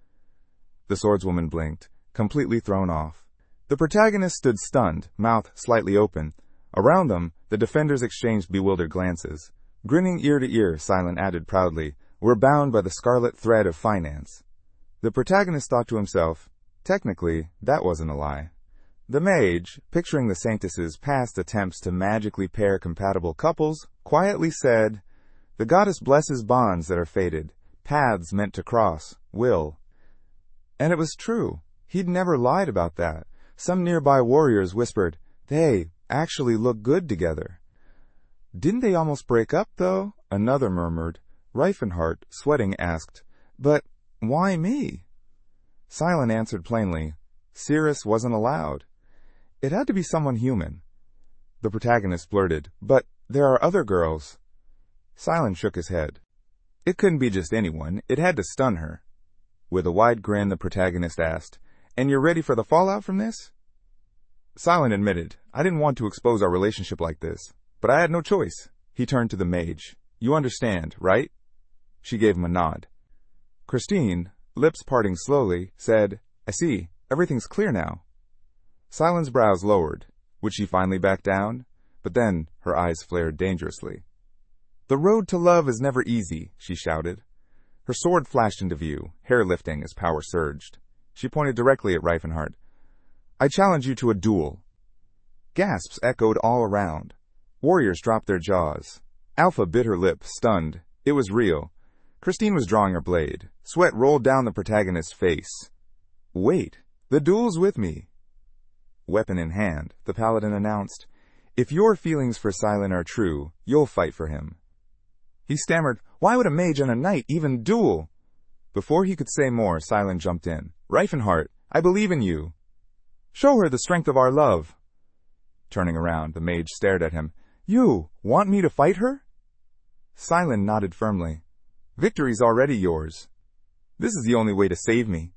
The swordswoman blinked, completely thrown off. The protagonist stood stunned, mouth slightly open. Around them, the defenders exchanged bewildered glances. Grinning ear to ear, Silent added proudly, "We're bound by the scarlet thread of finance." The protagonist thought to himself, technically, that wasn't a lie. The mage, picturing the saintess's past attempts to magically pair compatible couples, quietly said, "The goddess blesses bonds that are fated, paths meant to cross, will." And it was true. He'd never lied about that. Some nearby warriors whispered, "They actually look good together." "Didn't they almost break up, though?" Another murmured. Reifenhardt, sweating, asked, "But why me?" Silent answered plainly, "Cirrus wasn't allowed. It had to be someone human." The protagonist blurted, "But there are other girls." Silent shook his head. "It couldn't be just anyone. It had to stun her." With a wide grin, the protagonist asked, "And you're ready for the fallout from this?" Silent admitted, "I didn't want to expose our relationship like this, but I had no choice." He turned to the mage. "You understand, right?" She gave him a nod. Christine, lips parting slowly, said, "I see. Everything's clear now." Silent's brows lowered. Would she finally back down? But then her eyes flared dangerously. "The road to love is never easy," she shouted. Her sword flashed into view, hair lifting as power surged. She pointed directly at Reifenhardt. "I challenge you to a duel." Gasps echoed all around. Warriors dropped their jaws. Alpha bit her lip, stunned. It was real. Christine was drawing her blade. Sweat rolled down the protagonist's face. "Wait, the duel's with me." Weapon in hand, the paladin announced, "If your feelings for Silent are true, you'll fight for him." He stammered, "Why would a mage and a knight even duel?" Before he could say more, Silent jumped in. "Reifenhardt, I believe in you. Show her the strength of our love." Turning around, the mage stared at him. "You want me to fight her?" Silent nodded firmly. "Victory's already yours. This is the only way to save me."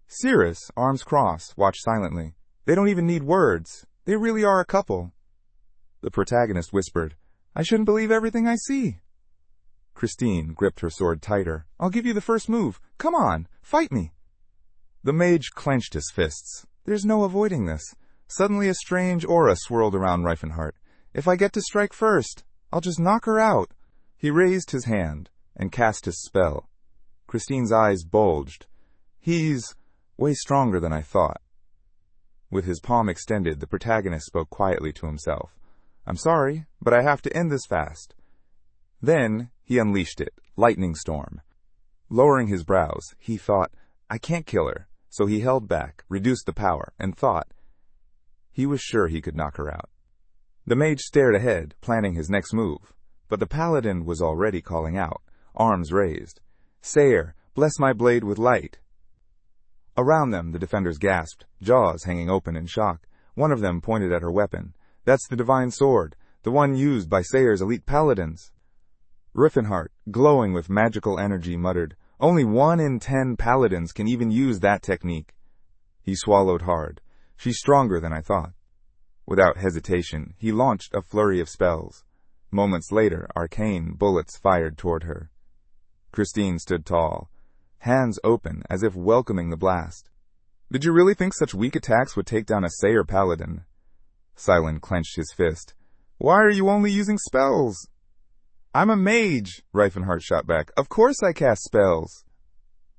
Cirrus, arms crossed, watched silently. "They don't even need words. They really are a couple." The protagonist whispered, "I shouldn't believe everything I see." Christine gripped her sword tighter. "I'll give you the first move. Come on, fight me." The mage clenched his fists. "There's no avoiding this." Suddenly a strange aura swirled around Reifenhardt. "If I get to strike first, I'll just knock her out." He raised his hand and cast his spell. Christine's eyes bulged. "He's way stronger than I thought." With his palm extended, the protagonist spoke quietly to himself. "I'm sorry, but I have to end this fast." Then he unleashed it, lightning storm. Lowering his brows, he thought, "I can't kill her." So he held back, reduced the power, and thought. He was sure he could knock her out. The mage stared ahead, planning his next move, but the paladin was already calling out, arms raised. "Sayer, bless my blade with light." Around them, the defenders gasped, jaws hanging open in shock. One of them pointed at her weapon. "That's the divine sword, the one used by Sayer's elite paladins." Riffenhart, glowing with magical energy, muttered, "Only 1 in 10 paladins can even use that technique." He swallowed hard. "She's stronger than I thought." Without hesitation, he launched a flurry of spells. Moments later, arcane bullets fired toward her. Christine stood tall, hands open as if welcoming the blast. "Did you really think such weak attacks would take down a Sayer paladin?" Silent clenched his fist. "Why are you only using spells?" "I'm a mage," Reifenhart shot back. "Of course I cast spells."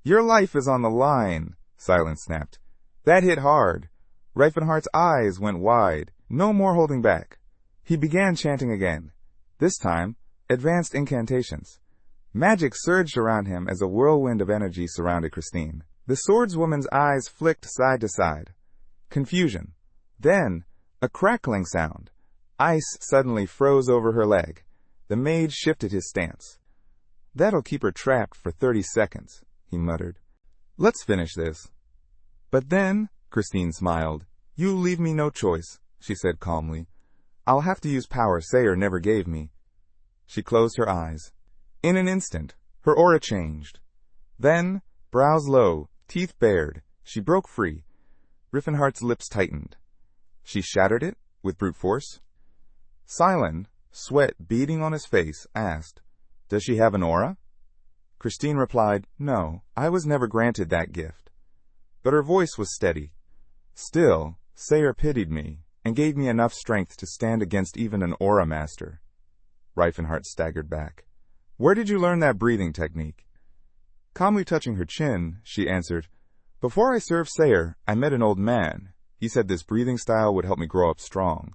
"Your life is on the line," Silent snapped. That hit hard. Reifenhart's eyes went wide. No more holding back. He began chanting again. This time, advanced incantations. Magic surged around him as a whirlwind of energy surrounded Christine. The swordswoman's eyes flicked side to side. Confusion. Then, a crackling sound. Ice suddenly froze over her leg. The mage shifted his stance. "That'll keep her trapped for 30 seconds, he muttered. "Let's finish this." "But then," Christine smiled, "you leave me no choice," she said calmly. "I'll have to use power Sayer never gave me." She closed her eyes. In an instant, her aura changed. Then, brows low, teeth bared, she broke free. Riffenhart's lips tightened. She shattered it with brute force. Silent, sweat beading on his face, asked, "Does she have an aura?" Christine replied, "No, I was never granted that gift." But her voice was steady. "Still, Sayer pitied me and gave me enough strength to stand against even an aura master." Reifenhart staggered back. "Where did you learn that breathing technique?" Calmly touching her chin, she answered, "Before I served Sayer, I met an old man. He said this breathing style would help me grow up strong."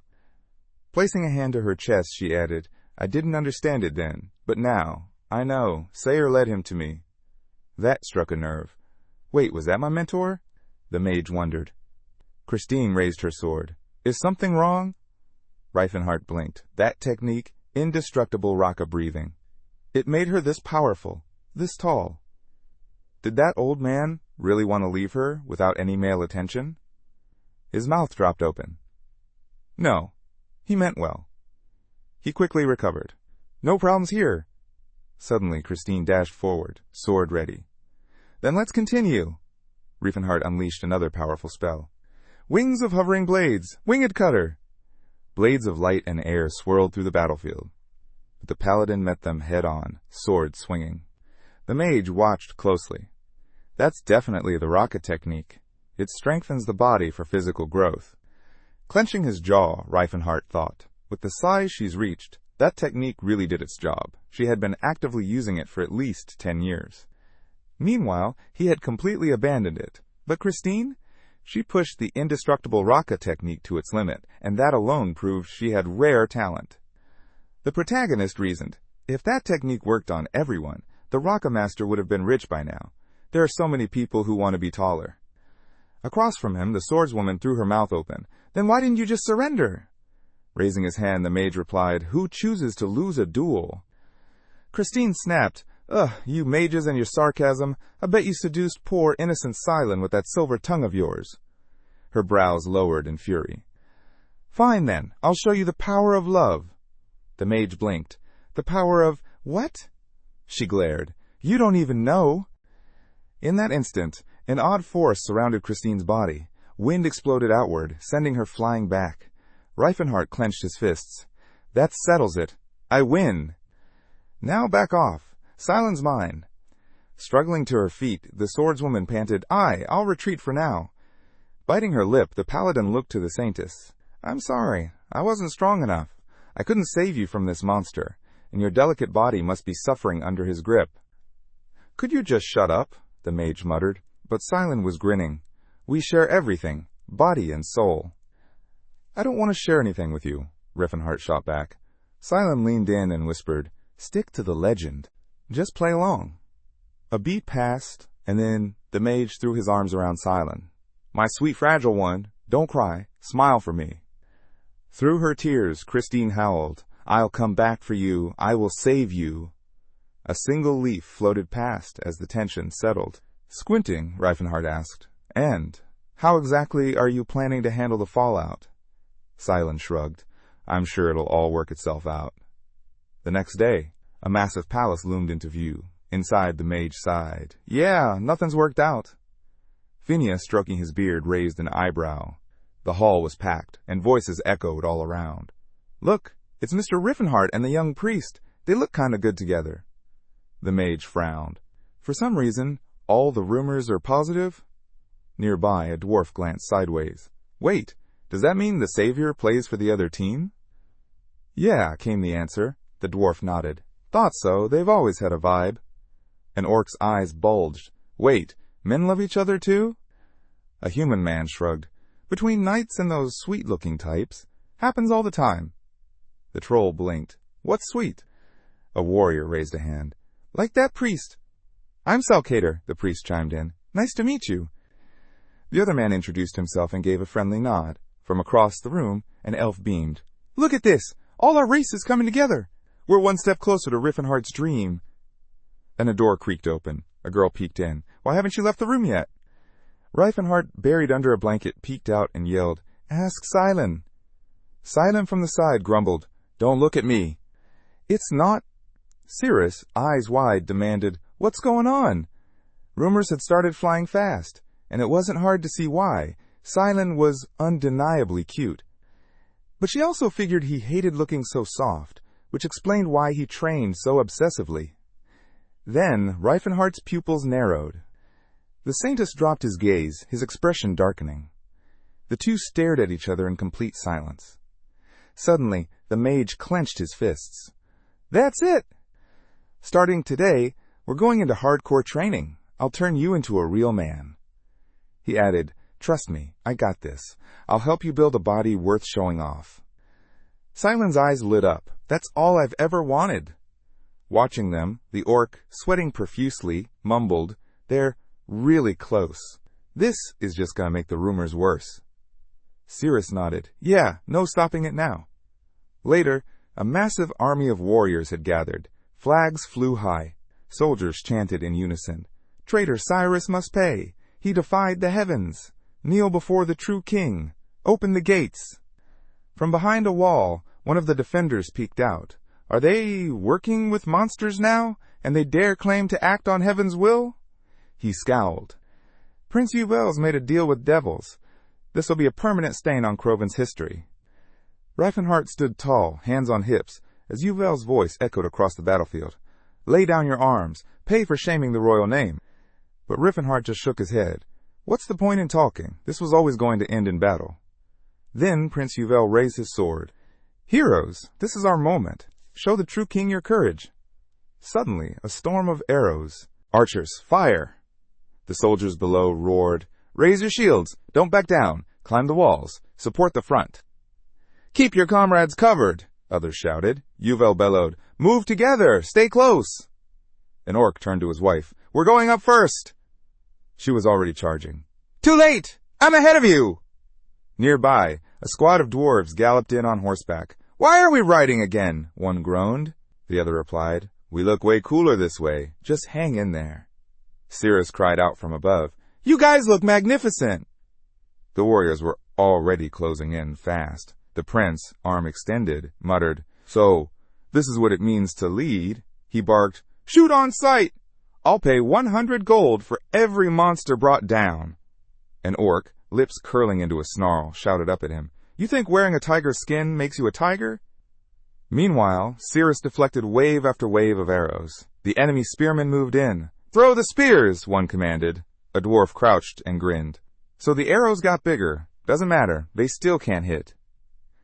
Placing a hand to her chest, she added, "I didn't understand it then, but now, I know. Sayer led him to me." That struck a nerve. "Wait, was that my mentor?" The mage wondered. Christine raised her sword. "Is something wrong?" Reifenhart blinked. That technique, indestructible Raka breathing. It made her this powerful, this tall. Did that old man really want to leave her without any male attention? His mouth dropped open. No, he meant well. He quickly recovered. "No problems here." Suddenly, Christine dashed forward, sword ready. "Then let's continue." Riefenhart unleashed another powerful spell. "Wings of hovering blades! Winged cutter!" Blades of light and air swirled through the battlefield. But the paladin met them head-on, sword swinging. The mage watched closely. That's definitely the rocket technique. It strengthens the body for physical growth. Clenching his jaw, Reifenhart thought, with the size she's reached, that technique really did its job. She had been actively using it for at least 10 years. Meanwhile, he had completely abandoned it. But Christine? She pushed the indestructible Raka technique to its limit, and that alone proved she had rare talent. The protagonist reasoned, if that technique worked on everyone, the Raka master would have been rich by now. There are so many people who want to be taller. Across from him, the swordswoman threw her mouth open. "Then why didn't you just surrender?" Raising his hand, the mage replied, "Who chooses to lose a duel?" Christine snapped, "Ugh, you mages and your sarcasm. I bet you seduced poor, innocent Silent with that silver tongue of yours." Her brows lowered in fury. "Fine then, I'll show you the power of love." The mage blinked. "The power of what?" She glared. "You don't even know." In that instant, an odd force surrounded Christine's body. Wind exploded outward, sending her flying back. Reifenhart clenched his fists. "That settles it. I win." "Now back off. Silence mine." Struggling to her feet, the swordswoman panted, I'll retreat for now." Biting her lip, the paladin looked to the saintess. "I'm sorry. I wasn't strong enough. I couldn't save you from this monster, and your delicate body must be suffering under his grip." "Could you just shut up?" the mage muttered, but Silent was grinning. "We share everything, body and soul." "I don't want to share anything with you," Riefenhart shot back. Silent leaned in and whispered, "Stick to the legend. Just play along." A beat passed, and then the mage threw his arms around Silent. "My sweet fragile one, don't cry, smile for me." Through her tears, Christine howled, "I'll come back for you. I will save you." A single leaf floated past as the tension settled. Squinting, Reifenhardt asked, "And how exactly are you planning to handle the fallout?" Silence shrugged. "I'm sure it'll all work itself out." The next day, a massive palace loomed into view. Inside, the mage sighed. "Yeah, nothing's worked out." Phineas, stroking his beard, raised an eyebrow. The hall was packed, and voices echoed all around. "Look, it's Mr. Riffenhardt and the young priest. They look kind of good together." The mage frowned. "For some reason, all the rumors are positive?" Nearby, a dwarf glanced sideways. "Wait, does that mean the savior plays for the other team?" "Yeah," came the answer. The dwarf nodded. "Thought so. They've always had a vibe." An orc's eyes bulged. "Wait, men love each other too?" A human man shrugged. "Between knights and those sweet-looking types. Happens all the time." The troll blinked. "What's sweet?" A warrior raised a hand. "Like that priest." "I'm Salkater," the priest chimed in. "Nice to meet you." The other man introduced himself and gave a friendly nod. From across the room, an elf beamed. "Look at this! All our races coming together! We're one step closer to Riffenhardt's dream." Then a door creaked open. A girl peeked in. "Why haven't you left the room yet?" Reifenhardt, buried under a blanket, peeked out and yelled, "Ask Silen." Silen from the side grumbled, "Don't look at me." "It's not—" Cirrus, eyes wide, demanded, "What's going on?" Rumors had started flying fast, and it wasn't hard to see why. Silen was undeniably cute. But she also figured he hated looking so soft, which explained why he trained so obsessively. Then Reifenhardt's pupils narrowed. The Saintess dropped his gaze, his expression darkening. The two stared at each other in complete silence. Suddenly, the mage clenched his fists. "That's it! Starting today, we're going into hardcore training. I'll turn you into a real man." He added, "Trust me, I got this. I'll help you build a body worth showing off." Silen's eyes lit up. "That's all I've ever wanted." Watching them, the orc, sweating profusely, mumbled, "They're really close. This is just gonna make the rumors worse." Cirrus nodded. "Yeah, no stopping it now." Later, a massive army of warriors had gathered. Flags flew high. Soldiers chanted in unison, "Traitor Cyrus must pay. He defied the heavens. Kneel before the true king. Open the gates." From behind a wall, one of the defenders peeked out. "Are they working with monsters now, and they dare claim to act on heaven's will?" He scowled. "Prince Uvel's made a deal with devils. This'll be a permanent stain on Croven's history." Reifenhardt stood tall, hands on hips, as Uvel's voice echoed across the battlefield. "Lay down your arms. Pay for shaming the royal name." But Reifenhardt just shook his head. "What's the point in talking? This was always going to end in battle." Then Prince Uvel raised his sword. "Heroes, this is our moment. Show the true king your courage." Suddenly, a storm of arrows. "Archers, fire!" The soldiers below roared, "Raise your shields! Don't back down! Climb the walls! Support the front!" "Keep your comrades covered!" others shouted. Uvel bellowed, "Move together! Stay close!" An orc turned to his wife. "We're going up first!" She was already charging. "Too late! I'm ahead of you!" Nearby, a squad of dwarves galloped in on horseback. "Why are we riding again?" one groaned. The other replied, "We look way cooler this way. Just hang in there." Cirrus cried out from above, "You guys look magnificent!" The warriors were already closing in fast. The prince, arm extended, muttered, "So, this is what it means to lead." He barked, "Shoot on sight! I'll pay 100 gold for every monster brought down." An orc, lips curling into a snarl, shouted up at him, "You think wearing a tiger's skin makes you a tiger?" Meanwhile, Cirrus deflected wave after wave of arrows. The enemy spearmen moved in. "Throw the spears," one commanded. A dwarf crouched and grinned. "So the arrows got bigger. Doesn't matter, they still can't hit."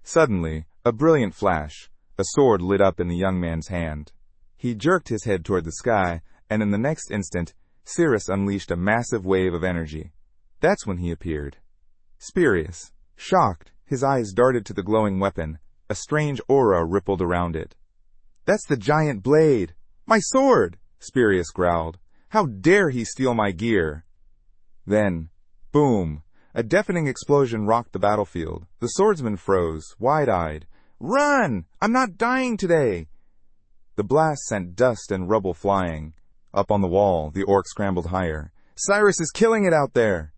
Suddenly, a brilliant flash. A sword lit up in the young man's hand. He jerked his head toward the sky, and in the next instant, Cirrus unleashed a massive wave of energy. That's when he appeared. Spurious, shocked, his eyes darted to the glowing weapon. A strange aura rippled around it. "That's the giant blade! My sword!" Spurious growled. "How dare he steal my gear?" Then, boom! A deafening explosion rocked the battlefield. The swordsman froze, wide-eyed. "Run! I'm not dying today!" The blast sent dust and rubble flying. Up on the wall, the orc scrambled higher. "Cyrus is killing it out there!"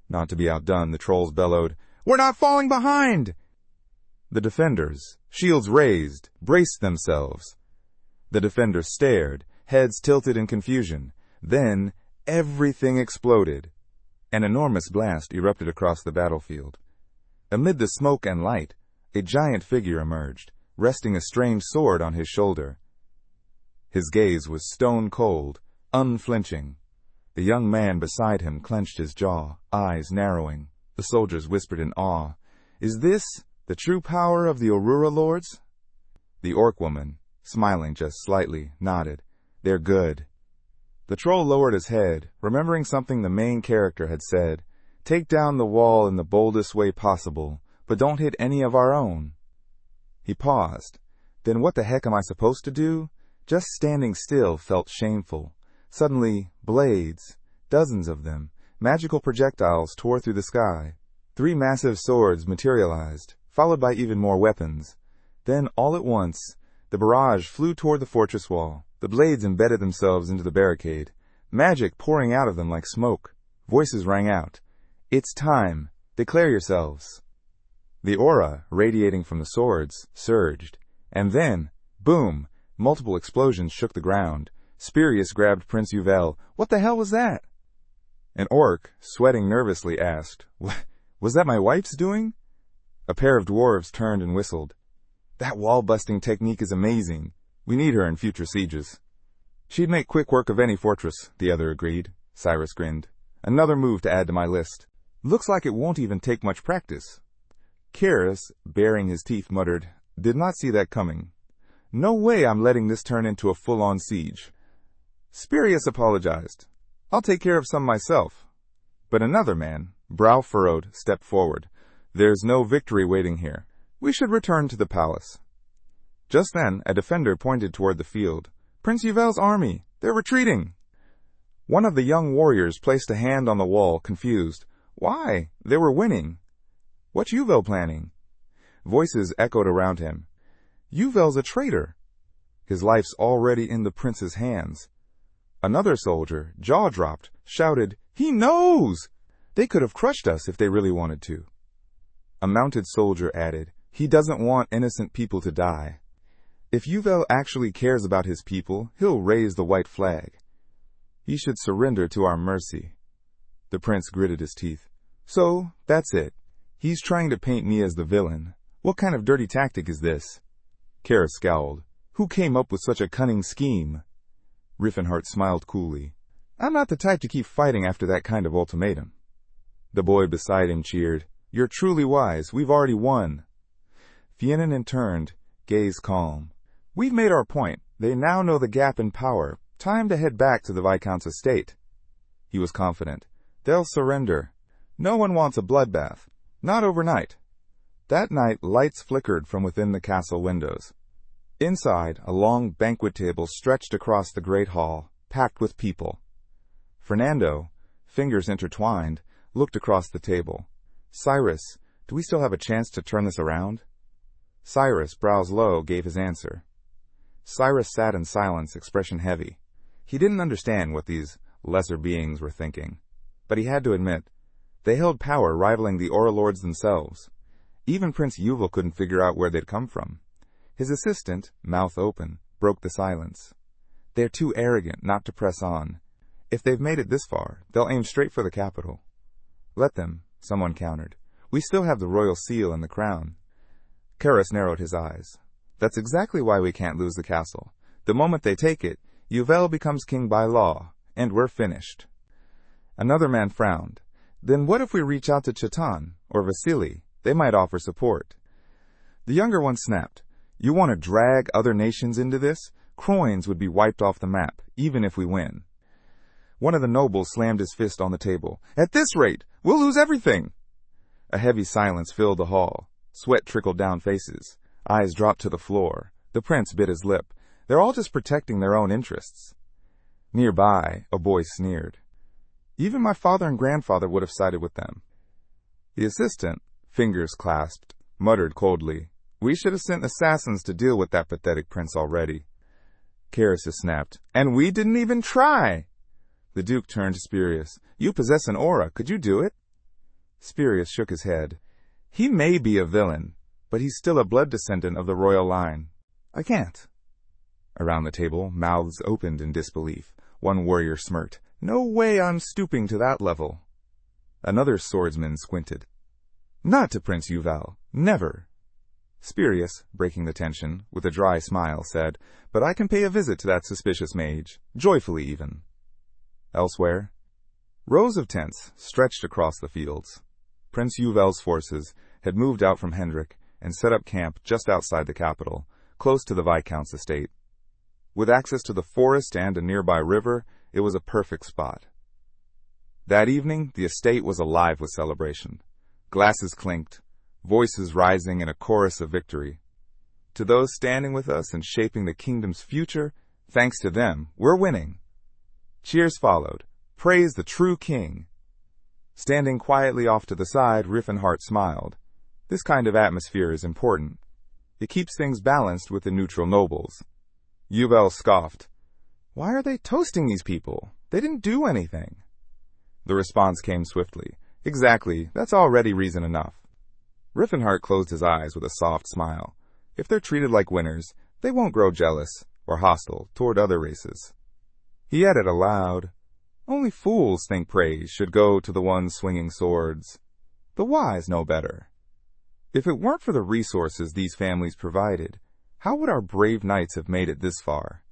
Not to be outdone, the trolls bellowed, "We're not falling behind!" The defenders, shields raised, braced themselves. The defenders stared, heads tilted in confusion. Then, everything exploded. An enormous blast erupted across the battlefield. Amid the smoke and light, a giant figure emerged, resting a strange sword on his shoulder. His gaze was stone cold, unflinching. The young man beside him clenched his jaw, eyes narrowing. The soldiers whispered in awe, "Is this the true power of the Aurora Lords?" The orc woman, smiling just slightly, nodded. "They're good." The troll lowered his head, remembering something the main character had said. "Take down the wall in the boldest way possible, but don't hit any of our own." He paused. Then what the heck am I supposed to do? Just standing still felt shameful. Suddenly, blades, dozens of them, magical projectiles tore through the sky. 3 massive swords materialized, followed by even more weapons. Then, all at once, the barrage flew toward the fortress wall. The blades embedded themselves into the barricade, magic pouring out of them like smoke. Voices rang out. "It's time. Declare yourselves." The aura, radiating from the swords, surged. And then, boom, multiple explosions shook the ground. Spirius grabbed Prince Uvel. "What the hell was that?" An orc, sweating nervously, asked, "Was that my wife's doing?" A pair of dwarves turned and whistled. "That wall-busting technique is amazing. We need her in future sieges." "She'd make quick work of any fortress," the other agreed. Cyrus grinned. "Another move to add to my list. Looks like it won't even take much practice." Karis, baring his teeth, muttered, "Did not see that coming. No way I'm letting this turn into a full-on siege." Spirius apologized. "I'll take care of some myself." But another man, brow furrowed, stepped forward. "There's no victory waiting here. We should return to the palace." Just then, a defender pointed toward the field. "Prince Uvel's army! They're retreating!" One of the young warriors placed a hand on the wall, confused. "Why? They were winning." "What's Uvel planning?" Voices echoed around him. "Uvel's a traitor. His life's already in the prince's hands." Another soldier, jaw dropped, shouted, "He knows! They could have crushed us if they really wanted to." A mounted soldier added, "He doesn't want innocent people to die. If Uvel actually cares about his people, he'll raise the white flag. He should surrender to our mercy." The prince gritted his teeth. "So, that's it. He's trying to paint me as the villain. What kind of dirty tactic is this?" Karis scowled. "Who came up with such a cunning scheme?" Riffenhart smiled coolly. "I'm not the type to keep fighting after that kind of ultimatum." The boy beside him cheered. "You're truly wise. We've already won." Fieninen turned, gaze calm. "We've made our point. They now know the gap in power. Time to head back to the Viscount's estate." He was confident. "They'll surrender. No one wants a bloodbath. Not overnight." That night, lights flickered from within the castle windows. Inside, a long banquet table stretched across the great hall, packed with people. Fernando, fingers intertwined, looked across the table. "Cyrus, do we still have a chance to turn this around?" Cyrus, brows low, gave his answer. Cyrus sat in silence, expression heavy. He didn't understand what these lesser beings were thinking. But he had to admit, they held power rivaling the Aura Lords themselves. Even Prince Uvel couldn't figure out where they'd come from. His assistant, mouth open, broke the silence. "They're too arrogant not to press on. If they've made it this far, they'll aim straight for the capital." "Let them," someone countered. "We still have the royal seal and the crown." Karis narrowed his eyes. "That's exactly why we can't lose the castle. The moment they take it, Uvel becomes king by law, and we're finished." Another man frowned. "Then what if we reach out to Chatan or Vasily? They might offer support." The younger one snapped. "You want to drag other nations into this? Croynes would be wiped off the map, even if we win." One of the nobles slammed his fist on the table. "At this rate, we'll lose everything!" A heavy silence filled the hall. Sweat trickled down faces. Eyes dropped to the floor. The prince bit his lip. "They're all just protecting their own interests." Nearby, a boy sneered. "Even my father and grandfather would have sided with them." The assistant, fingers clasped, muttered coldly, "We should have sent assassins to deal with that pathetic prince already." Carussus snapped, "And we didn't even try!" The Duke turned to Spurius. "You possess an aura. Could you do it?" Spurius shook his head. "He may be a villain, but he's still a blood descendant of the royal line. I can't." Around the table, mouths opened in disbelief. One warrior smirked. "No way I'm stooping to that level." Another swordsman squinted. "Not to Prince Yuval. Never." Spurius, breaking the tension, with a dry smile, said, "But I can pay a visit to that suspicious mage, joyfully even." Elsewhere, rows of tents stretched across the fields. Prince Yuval's forces had moved out from Hendrik and set up camp just outside the capital, close to the Viscount's estate. With access to the forest and a nearby river, it was a perfect spot. That evening, the estate was alive with celebration. Glasses clinked, voices rising in a chorus of victory. To those standing with us and shaping the kingdom's future, thanks to them, we're winning. Cheers followed. Praise the true king. Standing quietly off to the side, Riffenhart smiled. This kind of atmosphere is important. It keeps things balanced with the neutral nobles. Yuval scoffed. "Why are they toasting these people? They didn't do anything." The response came swiftly. "Exactly, that's already reason enough." Riffenhart closed his eyes with a soft smile. If they're treated like winners, they won't grow jealous or hostile toward other races. He added aloud, "Only fools think praise should go to the ones swinging swords. The wise know better. If it weren't for the resources these families provided, how would our brave knights have made it this far?"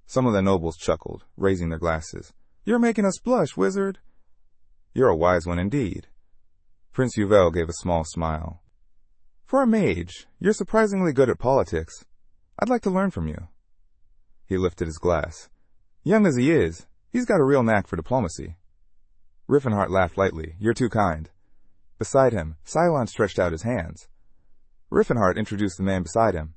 Some of the nobles chuckled, raising their glasses. "You're making us blush, wizard." "You're a wise one indeed." Prince Yuval gave a small smile. "For a mage, you're surprisingly good at politics. I'd like to learn from you." He lifted his glass. "Young as he is, he's got a real knack for diplomacy." Riffenhart laughed lightly. "You're too kind." Beside him, Cylon stretched out his hands. Riffenhart introduced the man beside him.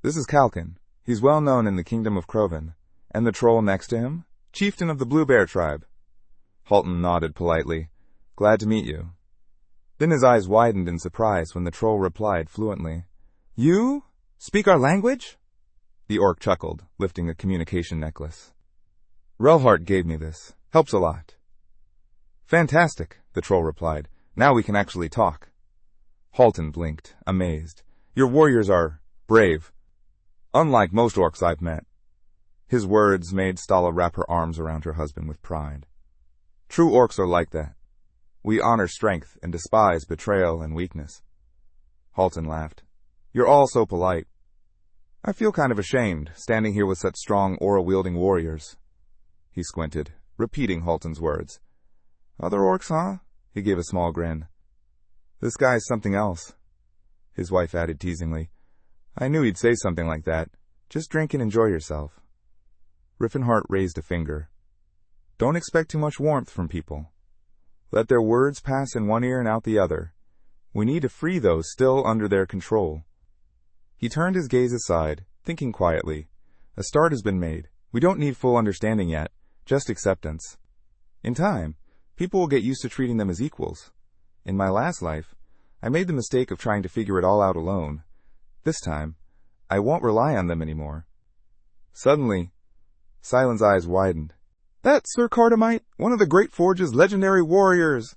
"This is Kalkin. He's well known in the kingdom of Kroven. And the troll next to him? Chieftain of the Blue Bear tribe." Halton nodded politely. "Glad to meet you." Then his eyes widened in surprise when the troll replied fluently. "You speak our language?" The orc chuckled, lifting a communication necklace. "Relhart gave me this. Helps a lot." "Fantastic," the troll replied. "Now we can actually talk." Halton blinked, amazed. "Your warriors are brave. Unlike most orcs I've met." His words made Stala wrap her arms around her husband with pride. "True orcs are like that. We honor strength and despise betrayal and weakness." Halton laughed. "You're all so polite. I feel kind of ashamed, standing here with such strong aura-wielding warriors." He squinted, repeating Halton's words. "Other orcs, huh?" He gave a small grin. "This guy's something else." His wife added teasingly, "I knew he'd say something like that. Just drink and enjoy yourself." Riffenhart raised a finger. "Don't expect too much warmth from people. Let their words pass in one ear and out the other. We need to free those still under their control." He turned his gaze aside, thinking quietly. "A start has been made. We don't need full understanding yet, just acceptance. In time, people will get used to treating them as equals. In my last life, I made the mistake of trying to figure it all out alone. This time, I won't rely on them anymore." Suddenly, Cylon's eyes widened. "That's Sir Cardamite, one of the Great Forge's legendary warriors."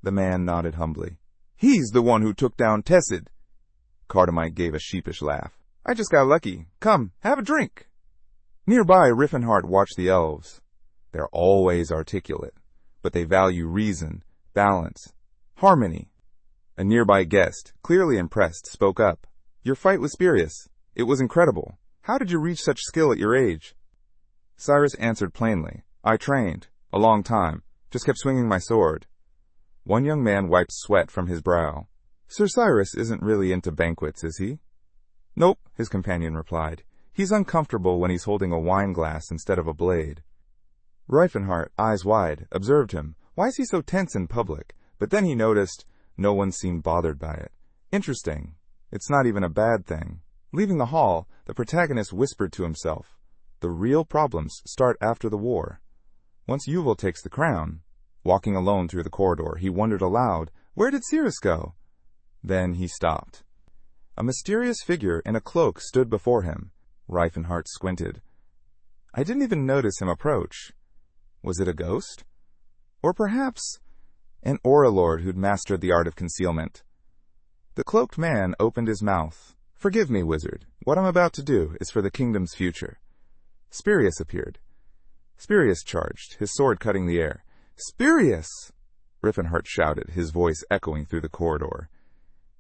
The man nodded humbly. "He's the one who took down Tessid." Cardamite gave a sheepish laugh. "I just got lucky. Come, have a drink." Nearby, Riffenhart watched the elves. They're always articulate, but they value reason, balance, harmony. A nearby guest, clearly impressed, spoke up. "Your fight with Spurius. It was incredible. How did you reach such skill at your age?" Cyrus answered plainly. "I trained. A long time. Just kept swinging my sword." One young man wiped sweat from his brow. "Sir Cyrus isn't really into banquets, is he?" "Nope," his companion replied. "He's uncomfortable when he's holding a wine glass instead of a blade." Riefenhart, eyes wide, observed him. Why is he so tense in public? But then he noticed no one seemed bothered by it. Interesting. It's not even a bad thing. Leaving the hall, the protagonist whispered to himself, "The real problems start after the war." Once Yuval takes the crown, walking alone through the corridor, he wondered aloud Where did Cirrus go? Then he stopped. A mysterious figure in a cloak stood before him. Reifenhart squinted. I didn't even notice him approach. Was it a ghost? Or perhaps an aura lord who'd mastered the art of concealment? The cloaked man opened his mouth. Forgive me, wizard. What I'm about to do is for the kingdom's future. Spirius appeared. Spirius charged, his sword cutting the air. Spirius! Riffenhart shouted, his voice echoing through the corridor.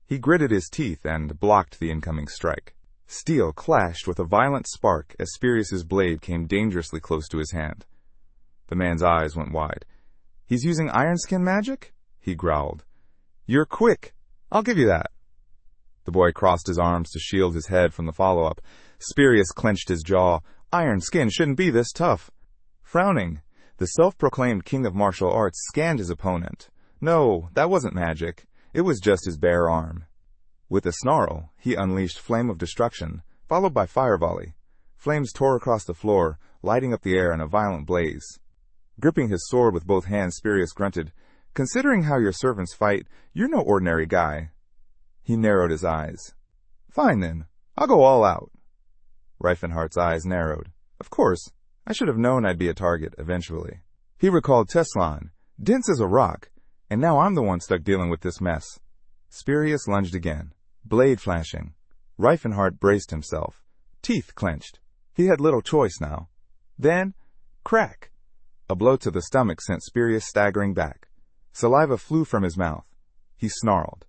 He gritted his teeth and blocked the incoming strike. Steel clashed with a violent spark as Spirius's blade came dangerously close to his hand. The man's eyes went wide. He's using iron skin magic? He growled. You're quick. I'll give you that. The boy crossed his arms to shield his head from the follow-up. Spirius clenched his jaw. Iron skin shouldn't be this tough. Frowning, the self-proclaimed king of martial arts scanned his opponent. No, that wasn't magic. It was just his bare arm. With a snarl, he unleashed Flame of Destruction, followed by Fire Volley. Flames tore across the floor, lighting up the air in a violent blaze. Gripping his sword with both hands, Spirius grunted, Considering how your servants fight, you're no ordinary guy. He narrowed his eyes. Fine then, I'll go all out. Reifenhart's eyes narrowed. Of course, I should have known I'd be a target eventually. He recalled Teslan, dense as a rock, and now I'm the one stuck dealing with this mess. Spirius lunged again, blade flashing. Reifenhart braced himself, teeth clenched. He had little choice now. Then, crack! A blow to the stomach sent Spirius staggering back. Saliva flew from his mouth. He snarled.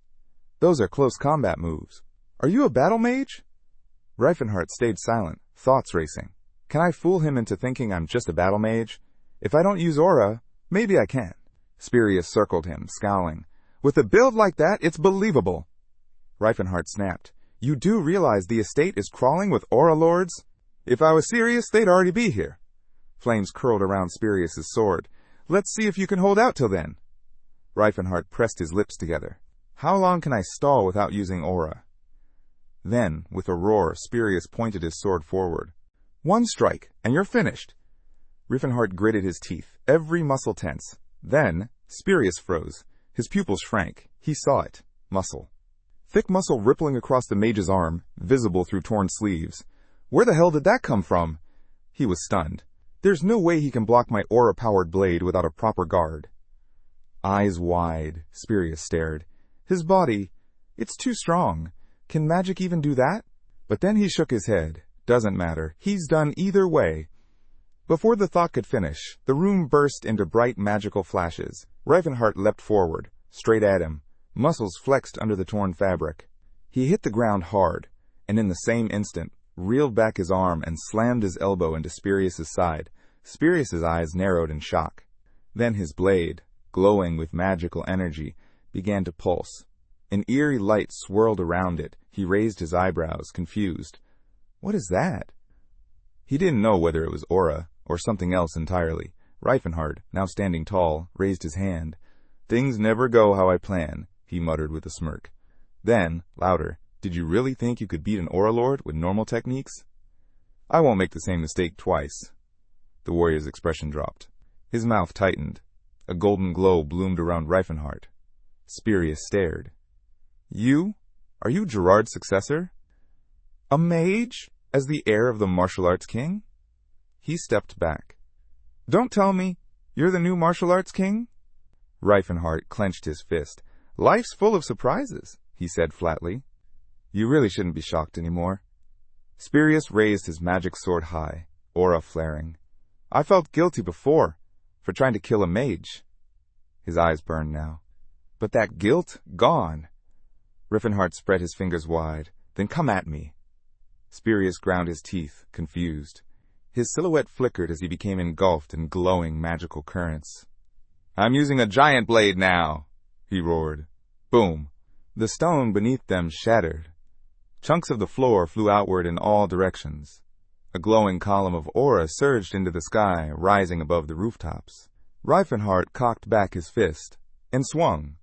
Those are close combat moves. Are you a battle mage? Reifenhart stayed silent, thoughts racing. Can I fool him into thinking I'm just a battle mage? If I don't use aura, maybe I can. Spirius circled him, scowling. With a build like that, it's believable. Reifenhart snapped. You do realize the estate is crawling with aura lords? If I was serious, they'd already be here. Flames curled around Spirius's sword. Let's see if you can hold out till then. Reifenhart pressed his lips together. How long can I stall without using aura? Then, with a roar, Spirius pointed his sword forward. One strike, and you're finished. Reifenhart gritted his teeth, every muscle tense. Then, Spirius froze. His pupils shrank. He saw it. Muscle. Thick muscle rippling across the mage's arm, visible through torn sleeves. Where the hell did that come from? He was stunned. There's no way he can block my aura-powered blade without a proper guard. Eyes wide, Spirius stared. His body, it's too strong. Can magic even do that? But then he shook his head. Doesn't matter. He's done either way. Before the thought could finish, the room burst into bright magical flashes. Reifenhart leapt forward, straight at him, muscles flexed under the torn fabric. He hit the ground hard, and in the same instant, reeled back his arm and slammed his elbow into Spirius's side. Spirius's eyes narrowed in shock. Then his blade, glowing with magical energy, began to pulse. An eerie light swirled around it. He raised his eyebrows, confused. What is that? He didn't know whether it was aura or something else entirely. Reifenhart, now standing tall, raised his hand. Things never go how I plan, he muttered with a smirk. Then, louder, did you really think you could beat an aura lord with normal techniques? I won't make the same mistake twice. The warrior's expression dropped. His mouth tightened. A golden glow bloomed around Reifenhart. Spirius stared. You? Are you Gerard's successor? A mage? As the heir of the martial arts king? He stepped back. Don't tell me you're the new martial arts king? Reifenhart clenched his fist. Life's full of surprises, he said flatly. You really shouldn't be shocked anymore. Spirius raised his magic sword high, aura flaring. I felt guilty before, for trying to kill a mage. His eyes burned now. But that guilt, gone. Reifenhart spread his fingers wide. Then come at me. Spirius ground his teeth, confused. His silhouette flickered as he became engulfed in glowing magical currents. I'm using a giant blade now, he roared. Boom. The stone beneath them shattered. Chunks of the floor flew outward in all directions. A glowing column of aura surged into the sky, rising above the rooftops. Reifenhart cocked back his fist and swung.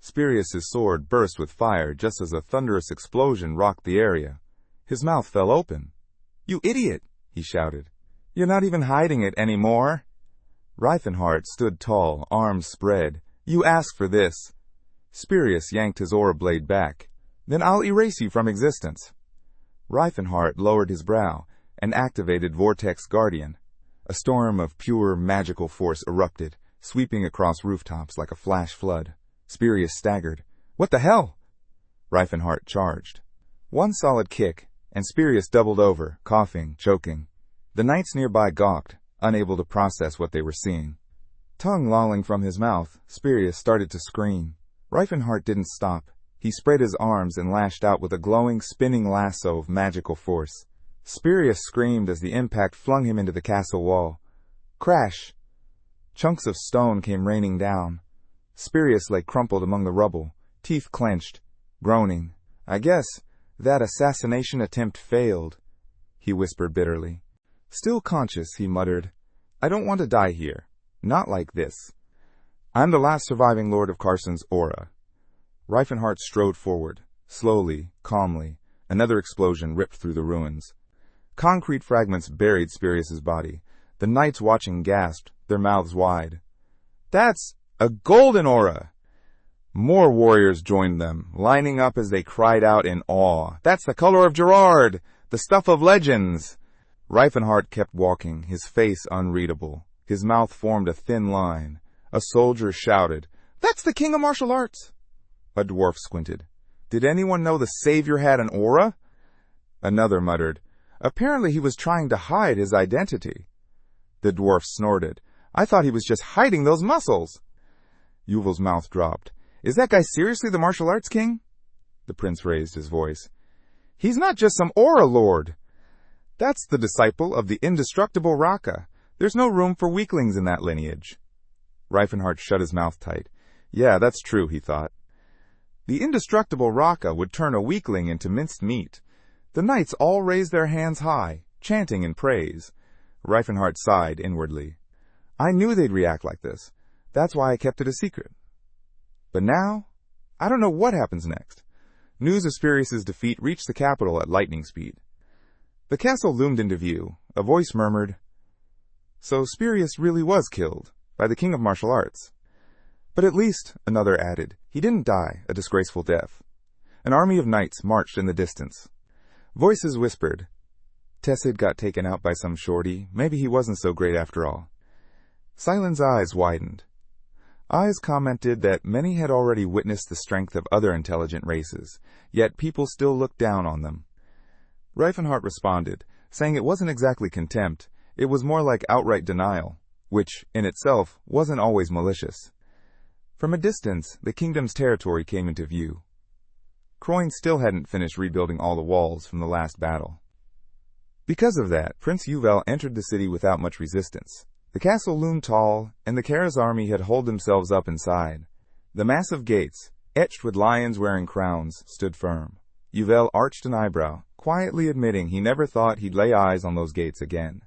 Spirius's sword burst with fire just as a thunderous explosion rocked the area. His mouth fell open. You idiot, he shouted. You're not even hiding it anymore. Reifenhart stood tall, arms spread. You asked for this. Spurious yanked his aura blade back. Then I'll erase you from existence. Reifenhart lowered his brow and activated Vortex Guardian. A storm of pure magical force erupted, sweeping across rooftops like a flash flood. Spurious staggered. What the hell? Reifenhart charged. One solid kick, and Spurious doubled over, coughing, choking. The knights nearby gawked, unable to process what they were seeing. Tongue lolling from his mouth, Spurious started to scream. Reifenhart didn't stop. He spread his arms and lashed out with a glowing, spinning lasso of magical force. Spurious screamed as the impact flung him into the castle wall. Crash! Chunks of stone came raining down. Spurious lay crumpled among the rubble, teeth clenched, groaning. I guess that assassination attempt failed, he whispered bitterly. Still conscious, he muttered, I don't want to die here. Not like this. I'm the last surviving Lord of Carson's aura. Reifenhart strode forward. Slowly, calmly, another explosion ripped through the ruins. Concrete fragments buried Spurious's body. The knights watching gasped, their mouths wide. That's a golden aura! More warriors joined them, lining up as they cried out in awe. That's the color of Gerard! The stuff of legends! Reifenhart kept walking, his face unreadable. His mouth formed a thin line. A soldier shouted, That's the king of martial arts! A dwarf squinted. Did anyone know the savior had an aura? Another muttered, Apparently he was trying to hide his identity. The dwarf snorted. I thought he was just hiding those muscles. Yuval's mouth dropped. Is that guy seriously the martial arts king? The prince raised his voice. He's not just some aura lord. That's the disciple of the indestructible Raka. There's no room for weaklings in that lineage. Reifenhart shut his mouth tight. Yeah, that's true, he thought. The indestructible Raka would turn a weakling into minced meat. The knights all raised their hands high, chanting in praise. Reifenhart sighed inwardly. I knew they'd react like this. That's why I kept it a secret. But now, I don't know what happens next. News of Spurious's defeat reached the capital at lightning speed. The castle loomed into view. A voice murmured, So Spurious really was killed by the king of martial arts. But at least, another added, he didn't die a disgraceful death. An army of knights marched in the distance. Voices whispered, Tessid got taken out by some shorty. Maybe he wasn't so great after all. Silen's eyes widened. Eyes commented that many had already witnessed the strength of other intelligent races, yet people still looked down on them. Reifenhart responded, saying it wasn't exactly contempt, it was more like outright denial, which, in itself, wasn't always malicious. From a distance, the kingdom's territory came into view. Croyne still hadn't finished rebuilding all the walls from the last battle. Because of that, Prince Yuval entered the city without much resistance. The castle loomed tall, and the Kara's army had holed themselves up inside. The massive gates, etched with lions wearing crowns, stood firm. Yuval arched an eyebrow, quietly admitting he never thought he'd lay eyes on those gates again.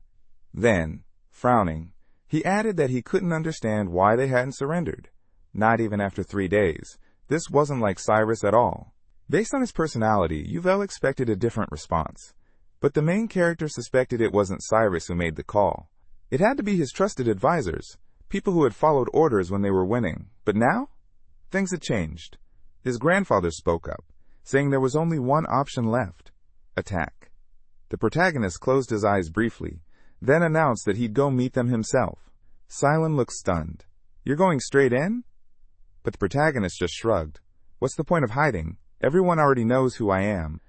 Then, frowning, he added that he couldn't understand why they hadn't surrendered. Not even after 3 days. This wasn't like Cyrus at all. Based on his personality, Yuval expected a different response. But the main character suspected it wasn't Cyrus who made the call. It had to be his trusted advisors, people who had followed orders when they were winning. But now? Things had changed. His grandfather spoke up, saying there was only one option left: attack. The protagonist closed his eyes briefly, then announced that he'd go meet them himself. Silent looked stunned. You're going straight in? But the protagonist just shrugged. What's the point of hiding? Everyone already knows who I am.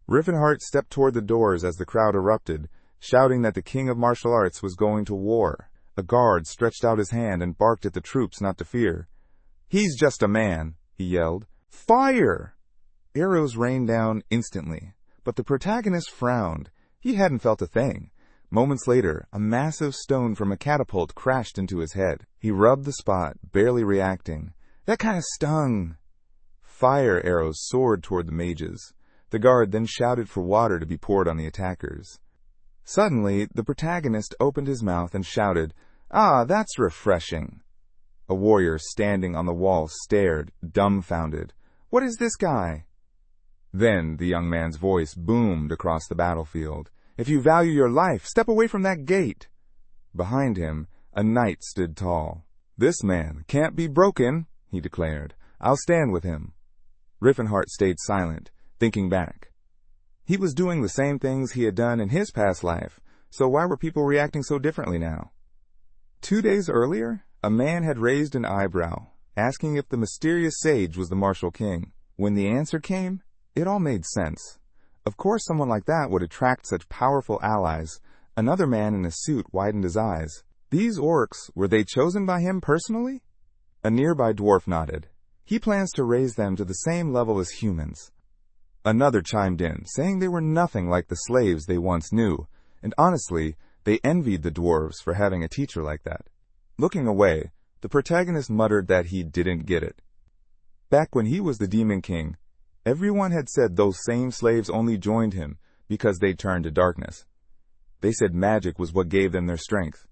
Reifenhart stepped toward the doors as the crowd erupted, shouting that the king of martial arts was going to war. A guard stretched out his hand and barked at the troops not to fear. He's just a man, he yelled. Fire! Arrows rained down instantly, but the protagonist frowned. He hadn't felt a thing. Moments later, a massive stone from a catapult crashed into his head. He rubbed the spot, barely reacting. That kind of stung. Fire arrows soared toward the mages. The guard then shouted for water to be poured on the attackers. Suddenly, the protagonist opened his mouth and shouted, Ah, that's refreshing. A warrior standing on the wall stared, dumbfounded. What is this guy? Then the young man's voice boomed across the battlefield. If you value your life, step away from that gate. Behind him, a knight stood tall. This man can't be broken, he declared. I'll stand with him. Riffenhart stayed silent, thinking back. He was doing the same things he had done in his past life, so why were people reacting so differently now? 2 days earlier, a man had raised an eyebrow, asking if the mysterious sage was the Martial King. When the answer came, it all made sense. Of course someone like that would attract such powerful allies. Another man in a suit widened his eyes. These orcs, were they chosen by him personally? A nearby dwarf nodded. He plans to raise them to the same level as humans. Another chimed in, saying they were nothing like the slaves they once knew, and honestly, they envied the dwarves for having a teacher like that. Looking away, the protagonist muttered that he didn't get it. Back when he was the Demon King, everyone had said those same slaves only joined him because they turned to darkness. They said magic was what gave them their strength.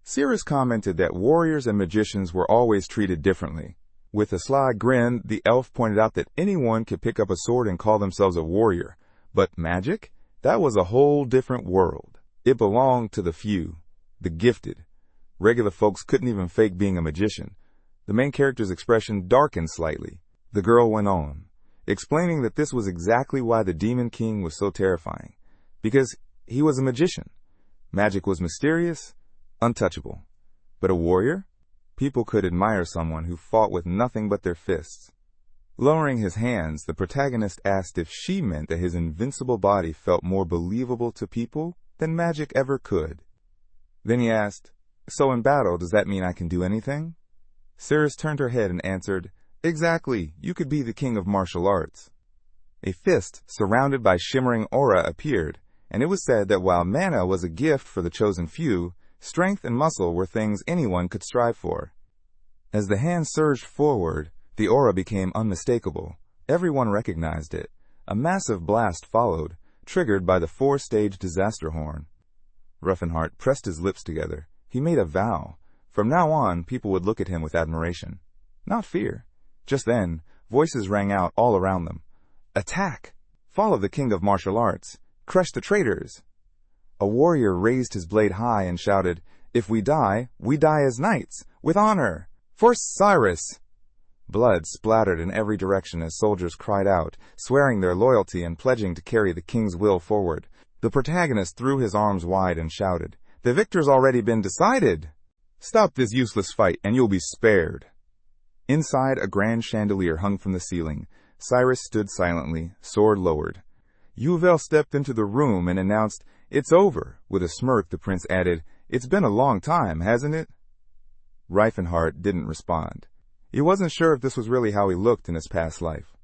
Cirrus commented that warriors and magicians were always treated differently. With a sly grin, the elf pointed out that anyone could pick up a sword and call themselves a warrior. But magic? That was a whole different world. It belonged to the few, the gifted. Regular folks couldn't even fake being a magician. The main character's expression darkened slightly. The girl went on, explaining that this was exactly why the Demon King was so terrifying. Because he was a magician. Magic was mysterious, untouchable. But a warrior? People could admire someone who fought with nothing but their fists. Lowering his hands, the protagonist asked if she meant that his invincible body felt more believable to people than magic ever could. Then he asked, "So in battle, does that mean I can do anything?" Cirrus turned her head and answered, "Exactly, you could be the king of martial arts." A fist surrounded by shimmering aura appeared, and it was said that while mana was a gift for the chosen few, strength and muscle were things anyone could strive for. As the hand surged forward, the aura became unmistakable. Everyone recognized it. A massive blast followed, triggered by the 4-stage disaster horn. Riffenhart pressed his lips together. He made a vow. From now on, people would look at him with admiration. Not fear. Just then, voices rang out all around them. "Attack! Follow the king of martial arts! Crush the traitors!" A warrior raised his blade high and shouted, "If we die as knights, with honor! For Cyrus!" Blood splattered in every direction as soldiers cried out, swearing their loyalty and pledging to carry the king's will forward. The protagonist threw his arms wide and shouted, "The victor's already been decided! Stop this useless fight and you'll be spared." Inside, a grand chandelier hung from the ceiling. Cyrus stood silently, sword lowered. Yuval stepped into the room and announced, "It's over." With a smirk, the prince added, "It's been a long time, hasn't it?" Riefenhart didn't respond. He wasn't sure if this was really how he looked in his past life.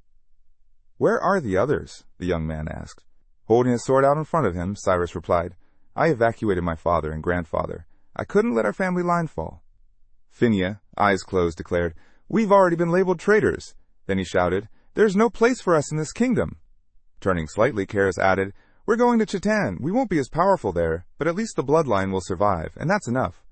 "Where are the others?" the young man asked. Holding his sword out in front of him, Cyrus replied, "I evacuated my father and grandfather. I couldn't let our family line fall." Phinia, eyes closed, declared, "We've already been labeled traitors." Then he shouted, "There's no place for us in this kingdom." Turning slightly, Karis added, "We're going to Chitan. We won't be as powerful there, but at least the bloodline will survive, and that's enough."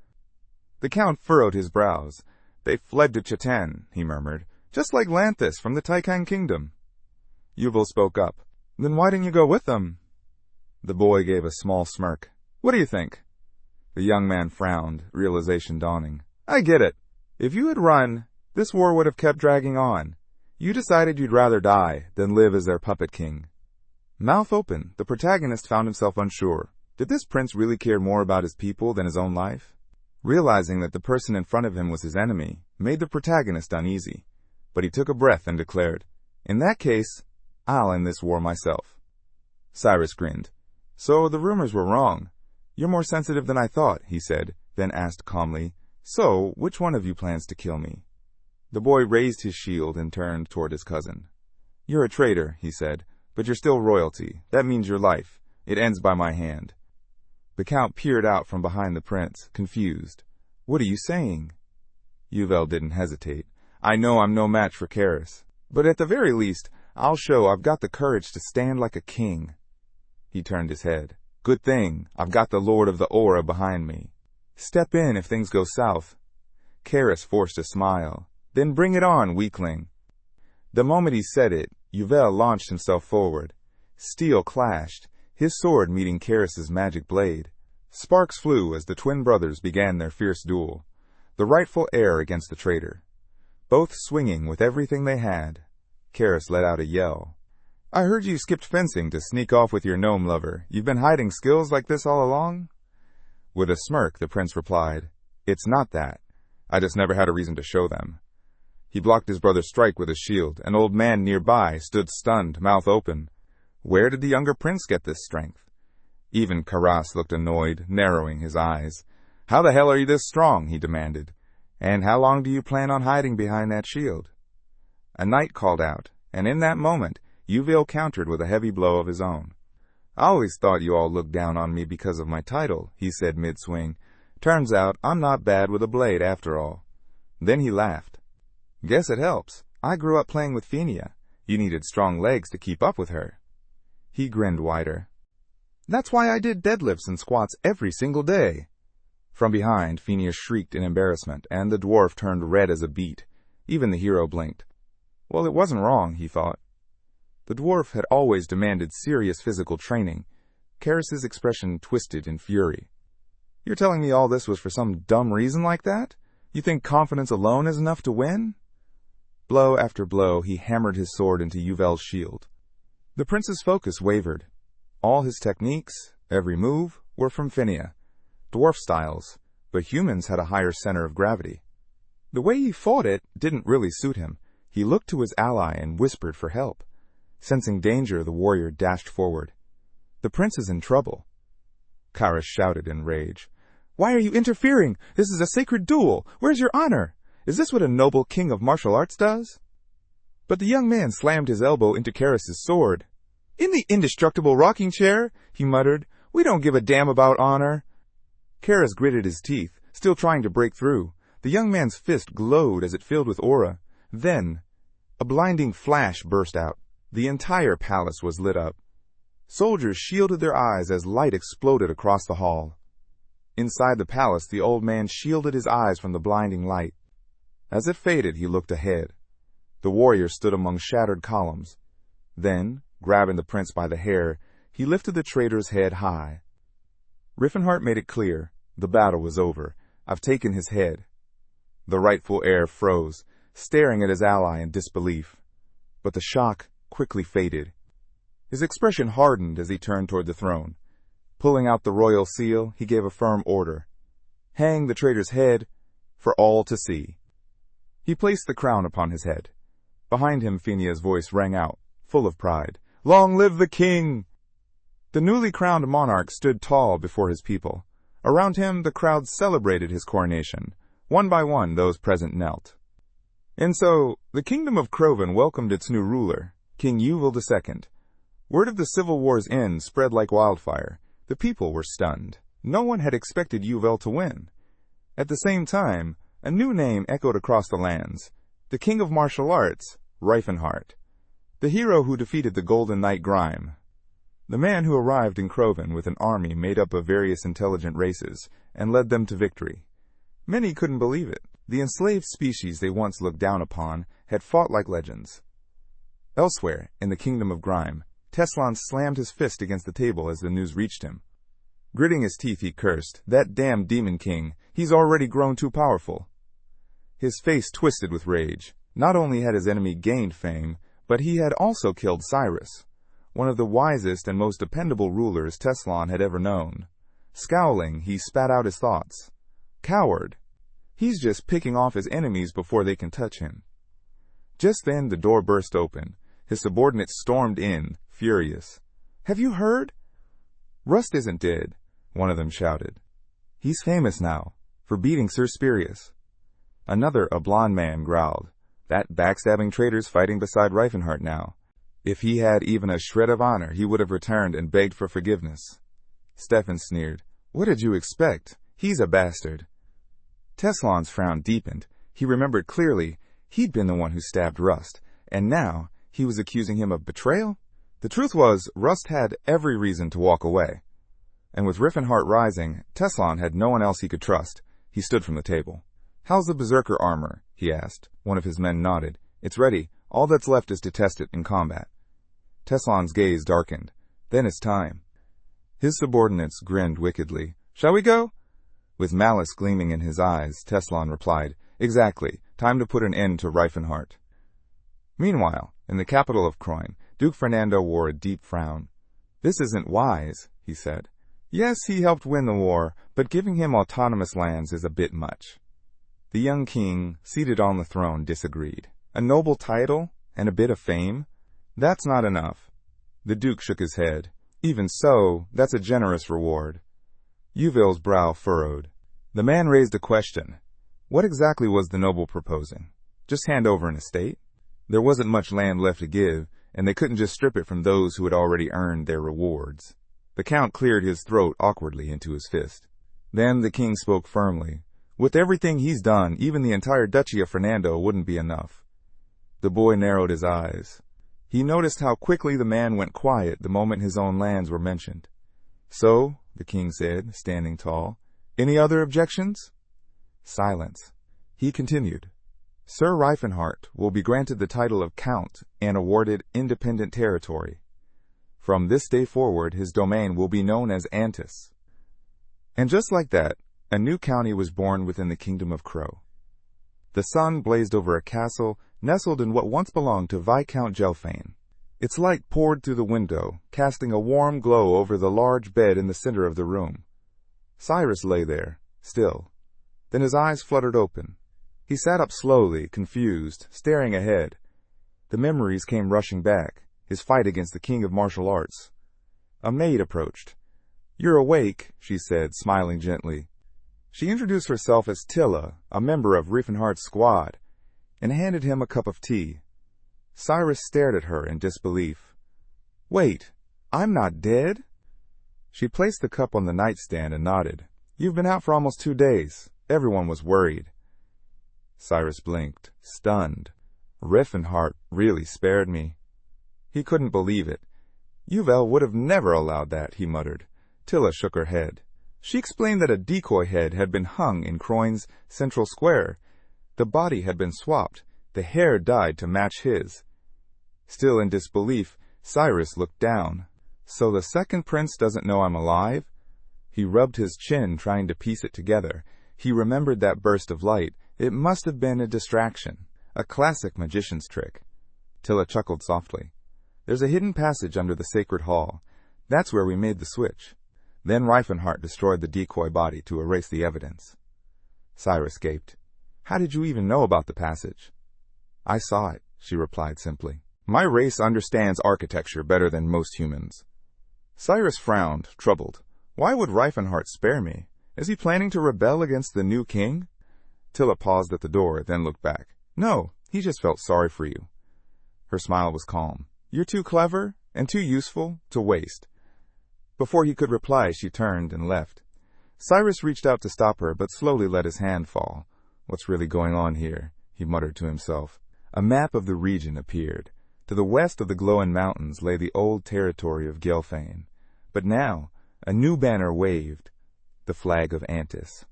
The count furrowed his brows. "They fled to Chitan," he murmured, "just like Lanthus from the Taikan kingdom." Yuval spoke up. "Then why didn't you go with them?" The boy gave a small smirk. "What do you think?" The young man frowned, realization dawning. "I get it. If you had run, this war would have kept dragging on. You decided you'd rather die than live as their puppet king." Mouth open, the protagonist found himself unsure. Did this prince really care more about his people than his own life? Realizing that the person in front of him was his enemy made the protagonist uneasy. But he took a breath and declared, "In that case, I'll end this war myself." Cyrus grinned. "So the rumors were wrong. You're more sensitive than I thought," he said, then asked calmly, "So, which one of you plans to kill me?" The boy raised his shield and turned toward his cousin. "You're a traitor," he said, "but you're still royalty. That means your life. It ends by my hand." The count peered out from behind the prince, confused. "What are you saying?" Yuval didn't hesitate. "I know I'm no match for Karis, but at the very least, I'll show I've got the courage to stand like a king." He turned his head. "Good thing I've got the Lord of the Aura behind me. Step in if things go south." Karis forced a smile. "Then bring it on, weakling." The moment he said it, Yuval launched himself forward. Steel clashed, his sword meeting Karis's magic blade. Sparks flew as the twin brothers began their fierce duel, the rightful heir against the traitor. both swinging with everything they had. Karis let out a yell. "I heard you skipped fencing to sneak off with your gnome lover. You've been hiding skills like this all along?" With a smirk, the prince replied, "It's not that. I just never had a reason to show them." He blocked his brother's strike with his shield. An old man nearby stood stunned, mouth open. Where did the younger prince get this strength? Even Karas looked annoyed, narrowing his eyes. "How the hell are you this strong?" he demanded. "And how long do you plan on hiding behind that shield?" A knight called out, and in that moment, Yuvil countered with a heavy blow of his own. "I always thought you all looked down on me because of my title," he said mid-swing. "Turns out I'm not bad with a blade after all." Then he laughed. "Guess it helps. I grew up playing with Fenia. You needed strong legs to keep up with her." He grinned wider. "That's why I did deadlifts and squats every single day." From behind, Fenia shrieked in embarrassment, and the dwarf turned red as a beet. Even the hero blinked. Well, it wasn't wrong, he thought. The dwarf had always demanded serious physical training. Karis's expression twisted in fury. "You're telling me all this was for some dumb reason like that? You think confidence alone is enough to win?" Blow after blow, he hammered his sword into Yuvel's shield. The prince's focus wavered. All his techniques, every move, were from Fenia. Dwarf styles, but humans had a higher center of gravity. The way he fought it didn't really suit him. He looked to his ally and whispered for help. Sensing danger, the warrior dashed forward. "The prince is in trouble." Karis shouted in rage. "Why are you interfering? This is a sacred duel. Where's your honor? Is this what a noble king of martial arts does?" But the young man slammed his elbow into Karis's sword. "In the indestructible rocking chair," he muttered. "We don't give a damn about honor." Karis gritted his teeth, still trying to break through. The young man's fist glowed as it filled with aura. Then, a blinding flash burst out. The entire palace was lit up. Soldiers shielded their eyes as light exploded across the hall. Inside the palace, the old man shielded his eyes from the blinding light. As it faded, he looked ahead. The warrior stood among shattered columns. Then, grabbing the prince by the hair, he lifted the traitor's head high. Riffenhart made it clear, the battle was over. I've taken his head. The rightful heir froze, staring at his ally in disbelief. But the shock quickly faded. His expression hardened as he turned toward the throne. Pulling out the royal seal, he gave a firm order. "Hang the traitor's head for all to see." He placed the crown upon his head. Behind him, Fenia's voice rang out, full of pride. "Long live the king!" The newly crowned monarch stood tall before his people. Around him, the crowd celebrated his coronation. One by one, those present knelt. And so, the kingdom of Krovan welcomed its new ruler, King Yuval II. Word of the Civil War's end spread like wildfire. The people were stunned. No one had expected Yuval to win. At the same time, a new name echoed across the lands. The king of martial arts, Reifenhart. The hero who defeated the Golden Knight Grime. The man who arrived in Krovan with an army made up of various intelligent races and led them to victory. Many couldn't believe it. The enslaved species they once looked down upon had fought like legends. Elsewhere, in the kingdom of Grime, Teslan slammed his fist against the table as the news reached him. Gritting his teeth, he cursed, "That damn demon king, he's already grown too powerful." His face twisted with rage. Not only had his enemy gained fame, but he had also killed Cyrus, one of the wisest and most dependable rulers Teslan had ever known. Scowling, he spat out his thoughts. "Coward! He's just picking off his enemies before they can touch him." Just then the door burst open. His subordinates stormed in, furious. "Have you heard?" "Rust isn't dead," one of them shouted. "He's famous now, for beating Sir Spurius." Another, a blond man, growled. "That backstabbing traitor's fighting beside Reifenhart now. If he had even a shred of honor, he would have returned and begged for forgiveness." Stefan sneered. "What did you expect? He's a bastard." Teslan's frown deepened. He remembered clearly he'd been the one who stabbed Rust, and now he was accusing him of betrayal? The truth was, Rust had every reason to walk away. And with Riffenhart rising, Teslan had no one else he could trust. He stood from the table. "How's the berserker armor?" he asked. One of his men nodded. "It's ready. All that's left is to test it in combat." Teslan's gaze darkened. "Then it's time." His subordinates grinned wickedly. "Shall we go?" With malice gleaming in his eyes, Teslan replied, "Exactly. Time to put an end to Reifenhart. Meanwhile, in the capital of Croin, Duke Fernando wore a deep frown. This isn't wise, he said. Yes, he helped win the war, but giving him autonomous lands is a bit much. The young king, seated on the throne, disagreed. A noble title and a bit of fame? That's not enough. The duke shook his head. Even so, that's a generous reward. Yuville's brow furrowed. The man raised a question. What exactly was the noble proposing? Just hand over an estate? There wasn't much land left to give, and they couldn't just strip it from those who had already earned their rewards. The count cleared his throat awkwardly into his fist. Then the king spoke firmly. With everything he's done, even the entire duchy of Fernando wouldn't be enough. The boy narrowed his eyes. He noticed how quickly the man went quiet the moment his own lands were mentioned. So, the king said, standing tall, any other objections? Silence. He continued. Sir Reifenhart will be granted the title of Count and awarded independent territory. From this day forward, his domain will be known as Antis. And just like that, a new county was born within the kingdom of Crow. The sun blazed over a castle nestled in what once belonged to Viscount Gelfane. Its light poured through the window, casting a warm glow over the large bed in the center of the room. Cyrus lay there, still. Then his eyes fluttered open. He sat up slowly, confused, staring ahead. The memories came rushing back, his fight against the king of martial arts. A maid approached. You're awake, she said, smiling gently. She introduced herself as Tilla, a member of Reifenhart's squad, and handed him a cup of tea. Cyrus stared at her in disbelief. Wait, I'm not dead? She placed the cup on the nightstand and nodded. You've been out for almost 2 days. Everyone was worried. Cyrus blinked, stunned. Reifenhart really spared me. He couldn't believe it. Yuville would have never allowed that, he muttered. Tilla shook her head. She explained that a decoy head had been hung in Croin's central square. The body had been swapped, the hair dyed to match his. Still in disbelief, Cyrus looked down. So the second prince doesn't know I'm alive? He rubbed his chin, trying to piece it together. He remembered that burst of light. It must have been a distraction, a classic magician's trick. Tilla chuckled softly. There's a hidden passage under the sacred hall. That's where we made the switch. Then Reifenhart destroyed the decoy body to erase the evidence. Cyrus gaped. How did you even know about the passage? I saw it, she replied simply. My race understands architecture better than most humans. Cyrus frowned, troubled. Why would Reifenhart spare me? Is he planning to rebel against the new king? Tilla paused at the door, then looked back. No, he just felt sorry for you. Her smile was calm. You're too clever and too useful to waste. Before he could reply, she turned and left. Cyrus reached out to stop her, but slowly let his hand fall. What's really going on here? He muttered to himself. A map of the region appeared. To the west of the glowing mountains lay the old territory of Gelfane. But now, a new banner waved, the flag of Antis.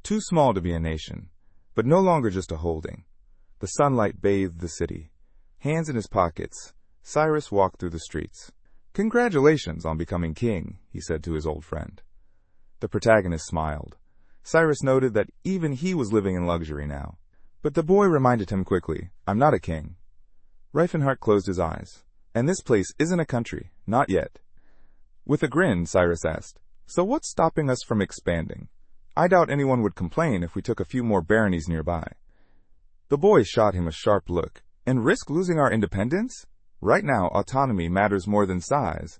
Too small to be a nation, but no longer just a holding. The sunlight bathed the city. Hands in his pockets, Cyrus walked through the streets. Congratulations on becoming king, he said to his old friend. The protagonist smiled. Cyrus noted that even he was living in luxury now. But the boy reminded him quickly, I'm not a king. Reifenhart closed his eyes. And this place isn't a country, not yet. With a grin, Cyrus asked, so what's stopping us from expanding? I doubt anyone would complain if we took a few more baronies nearby. The boy shot him a sharp look. And risk losing our independence? Right now, autonomy matters more than size.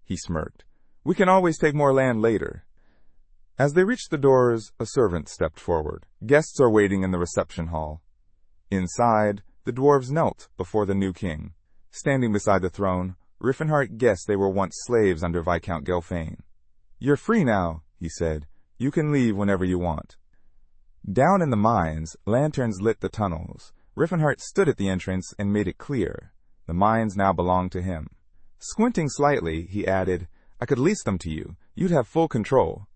He smirked. We can always take more land later. As they reached the doors, a servant stepped forward. Guests are waiting in the reception hall. Inside, the dwarves knelt before the new king. Standing beside the throne, Reifenhart guessed they were once slaves under Viscount Gelfane. You're free now, he said. You can leave whenever you want. Down in the mines, lanterns lit the tunnels. Reifenhart stood at the entrance and made it clear. The mines now belonged to him. Squinting slightly, he added, I could lease them to you. You'd have full control.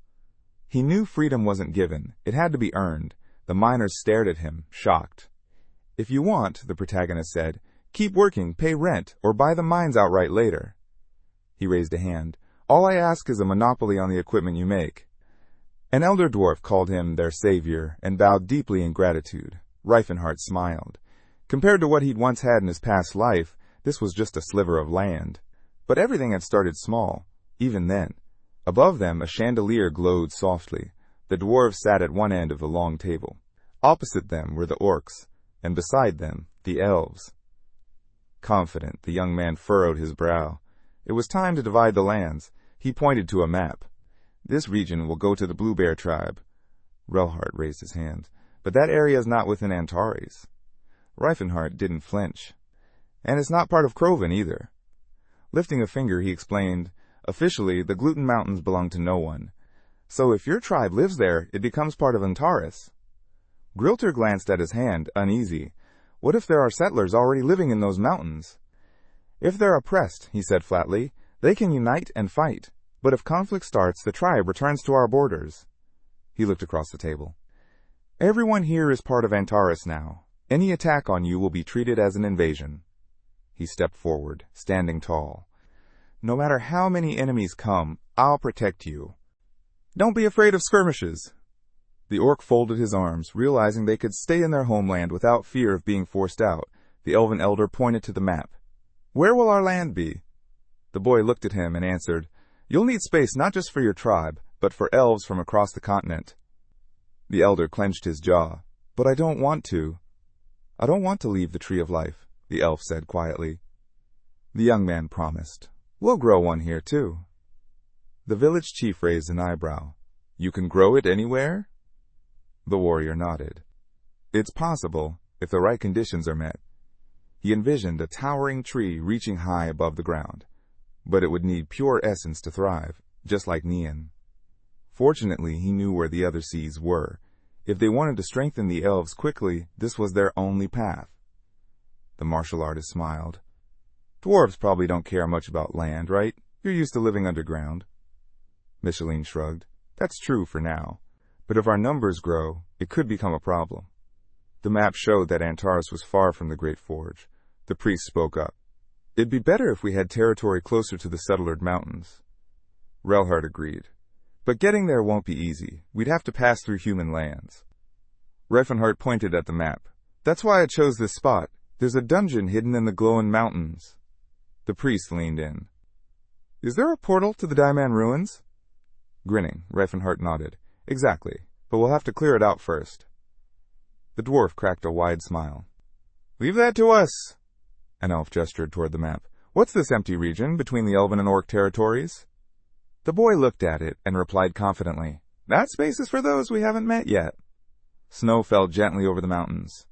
He knew freedom wasn't given. It had to be earned. The miners stared at him, shocked. If you want, the protagonist said, keep working, pay rent, or buy the mines outright later. He raised a hand. All I ask is a monopoly on the equipment you make. An elder dwarf called him their savior and bowed deeply in gratitude. Reifenhart smiled. Compared to what he'd once had in his past life, this was just a sliver of land. But everything had started small, even then. Above them, a chandelier glowed softly. The dwarves sat at one end of the long table. Opposite them were the orcs, and beside them, the elves. Confident, the young man furrowed his brow. It was time to divide the lands. He pointed to a map. This region will go to the Blue Bear tribe. Relhart raised his hand. But that area is not within Antares. Reifenhart didn't flinch. And it's not part of Kroven either. Lifting a finger, he explained, officially, the Gluten Mountains belong to no one. So if your tribe lives there, it becomes part of Antares. Grilter glanced at his hand, uneasy. What if there are settlers already living in those mountains? If they're oppressed, he said flatly, they can unite and fight. But if conflict starts, the tribe returns to our borders. He looked across the table. Everyone here is part of Antares now. Any attack on you will be treated as an invasion. He stepped forward, standing tall. No matter how many enemies come, I'll protect you. Don't be afraid of skirmishes. The orc folded his arms, realizing they could stay in their homeland without fear of being forced out. The elven elder pointed to the map. Where will our land be? The boy looked at him and answered, You'll need space not just for your tribe, but for elves from across the continent. The elder clenched his jaw. But I don't want to. I don't want to leave the Tree of Life, the elf said quietly. The young man promised. We'll grow one here, too. The village chief raised an eyebrow. You can grow it anywhere? The warrior nodded. It's possible, if the right conditions are met. He envisioned a towering tree reaching high above the ground. But it would need pure essence to thrive, just like Neon. Fortunately, he knew where the other seeds were. If they wanted to strengthen the elves quickly, this was their only path. The martial artist smiled. Dwarves probably don't care much about land, right? You're used to living underground. Micheline shrugged. That's true for now. But if our numbers grow, it could become a problem. The map showed that Antares was far from the Great Forge. The priest spoke up. It'd be better if we had territory closer to the settled mountains. Relhart agreed. But getting there won't be easy. We'd have to pass through human lands. Reifenhart pointed at the map. That's why I chose this spot. There's a dungeon hidden in the glowing mountains. The priest leaned in. Is there a portal to the Daiman ruins? Grinning, Reifenhart nodded. Exactly, but we'll have to clear it out first. The dwarf cracked a wide smile. Leave that to us. An elf gestured toward the map. What's this empty region between the elven and orc territories? The boy looked at it and replied confidently, That space is for those we haven't met yet. Snow fell gently over the mountains.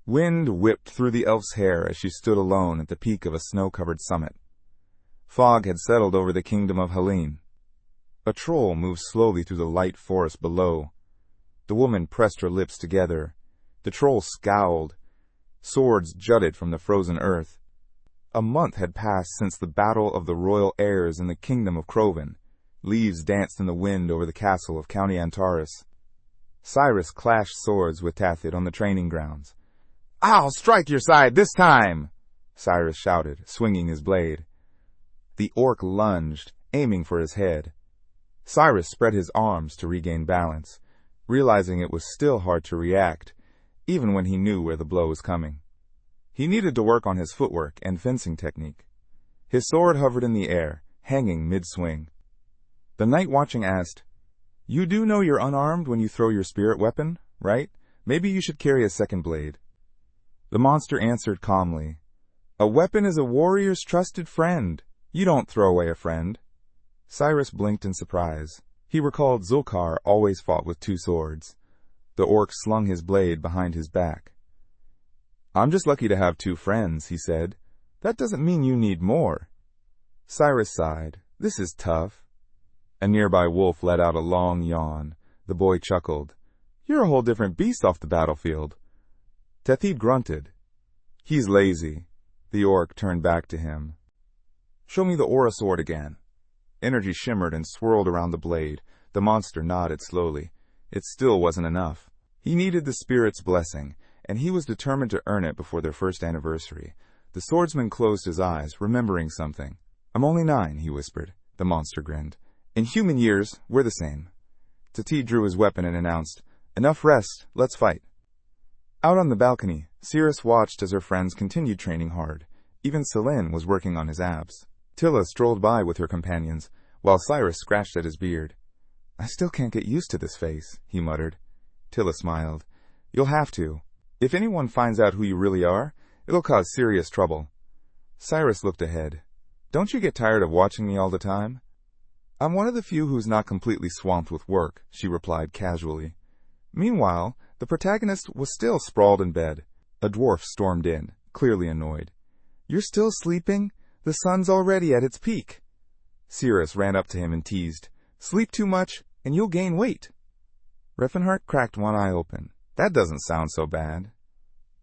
Wind whipped through the elf's hair as she stood alone at the peak of a snow-covered summit. Fog had settled over the kingdom of Helene. A troll moved slowly through the light forest below. The woman pressed her lips together. The troll scowled. Swords jutted from the frozen earth. A month had passed since the battle of the royal heirs in the kingdom of Kroven. Leaves danced in the wind over the castle of County Antares. Cyrus clashed swords with Tathid on the training grounds. I'll strike your side this time! Cyrus shouted, swinging his blade. The orc lunged, aiming for his head. Cyrus spread his arms to regain balance, realizing it was still hard to react, even when he knew where the blow was coming. He needed to work on his footwork and fencing technique. His sword hovered in the air, hanging mid-swing. The night watching asked, You do know you're unarmed when you throw your spirit weapon, right? Maybe you should carry a second blade. The monster answered calmly, A weapon is a warrior's trusted friend. You don't throw away a friend. Cyrus blinked in surprise. He recalled Zulkar always fought with two swords. The orc slung his blade behind his back. I'm just lucky to have two friends, he said. That doesn't mean you need more. Cyrus sighed. This is tough. A nearby wolf let out a long yawn. The boy chuckled. You're a whole different beast off the battlefield. Tathid grunted. He's lazy. The orc turned back to him. Show me the aura sword again. Energy shimmered and swirled around the blade. The monster nodded slowly. It still wasn't enough. He needed the spirit's blessing, and he was determined to earn it before their first anniversary. The swordsman closed his eyes, remembering something. I'm only 9, he whispered. The monster grinned. In human years, we're the same. Tathid drew his weapon and announced, Enough rest, let's fight. Out on the balcony, Cirrus watched as her friends continued training hard. Even Selene was working on his abs. Tilla strolled by with her companions, while Cyrus scratched at his beard. "I still can't get used to this face," he muttered. Tilla smiled. "You'll have to. If anyone finds out who you really are, it'll cause serious trouble." Cyrus looked ahead. "Don't you get tired of watching me all the time?" "I'm one of the few who's not completely swamped with work," she replied casually. Meanwhile, the protagonist was still sprawled in bed. A dwarf stormed in, clearly annoyed. "You're still sleeping? The sun's already at its peak." Cirrus ran up to him and teased, "Sleep too much, and you'll gain weight." Riefenhardt cracked one eye open. "That doesn't sound so bad."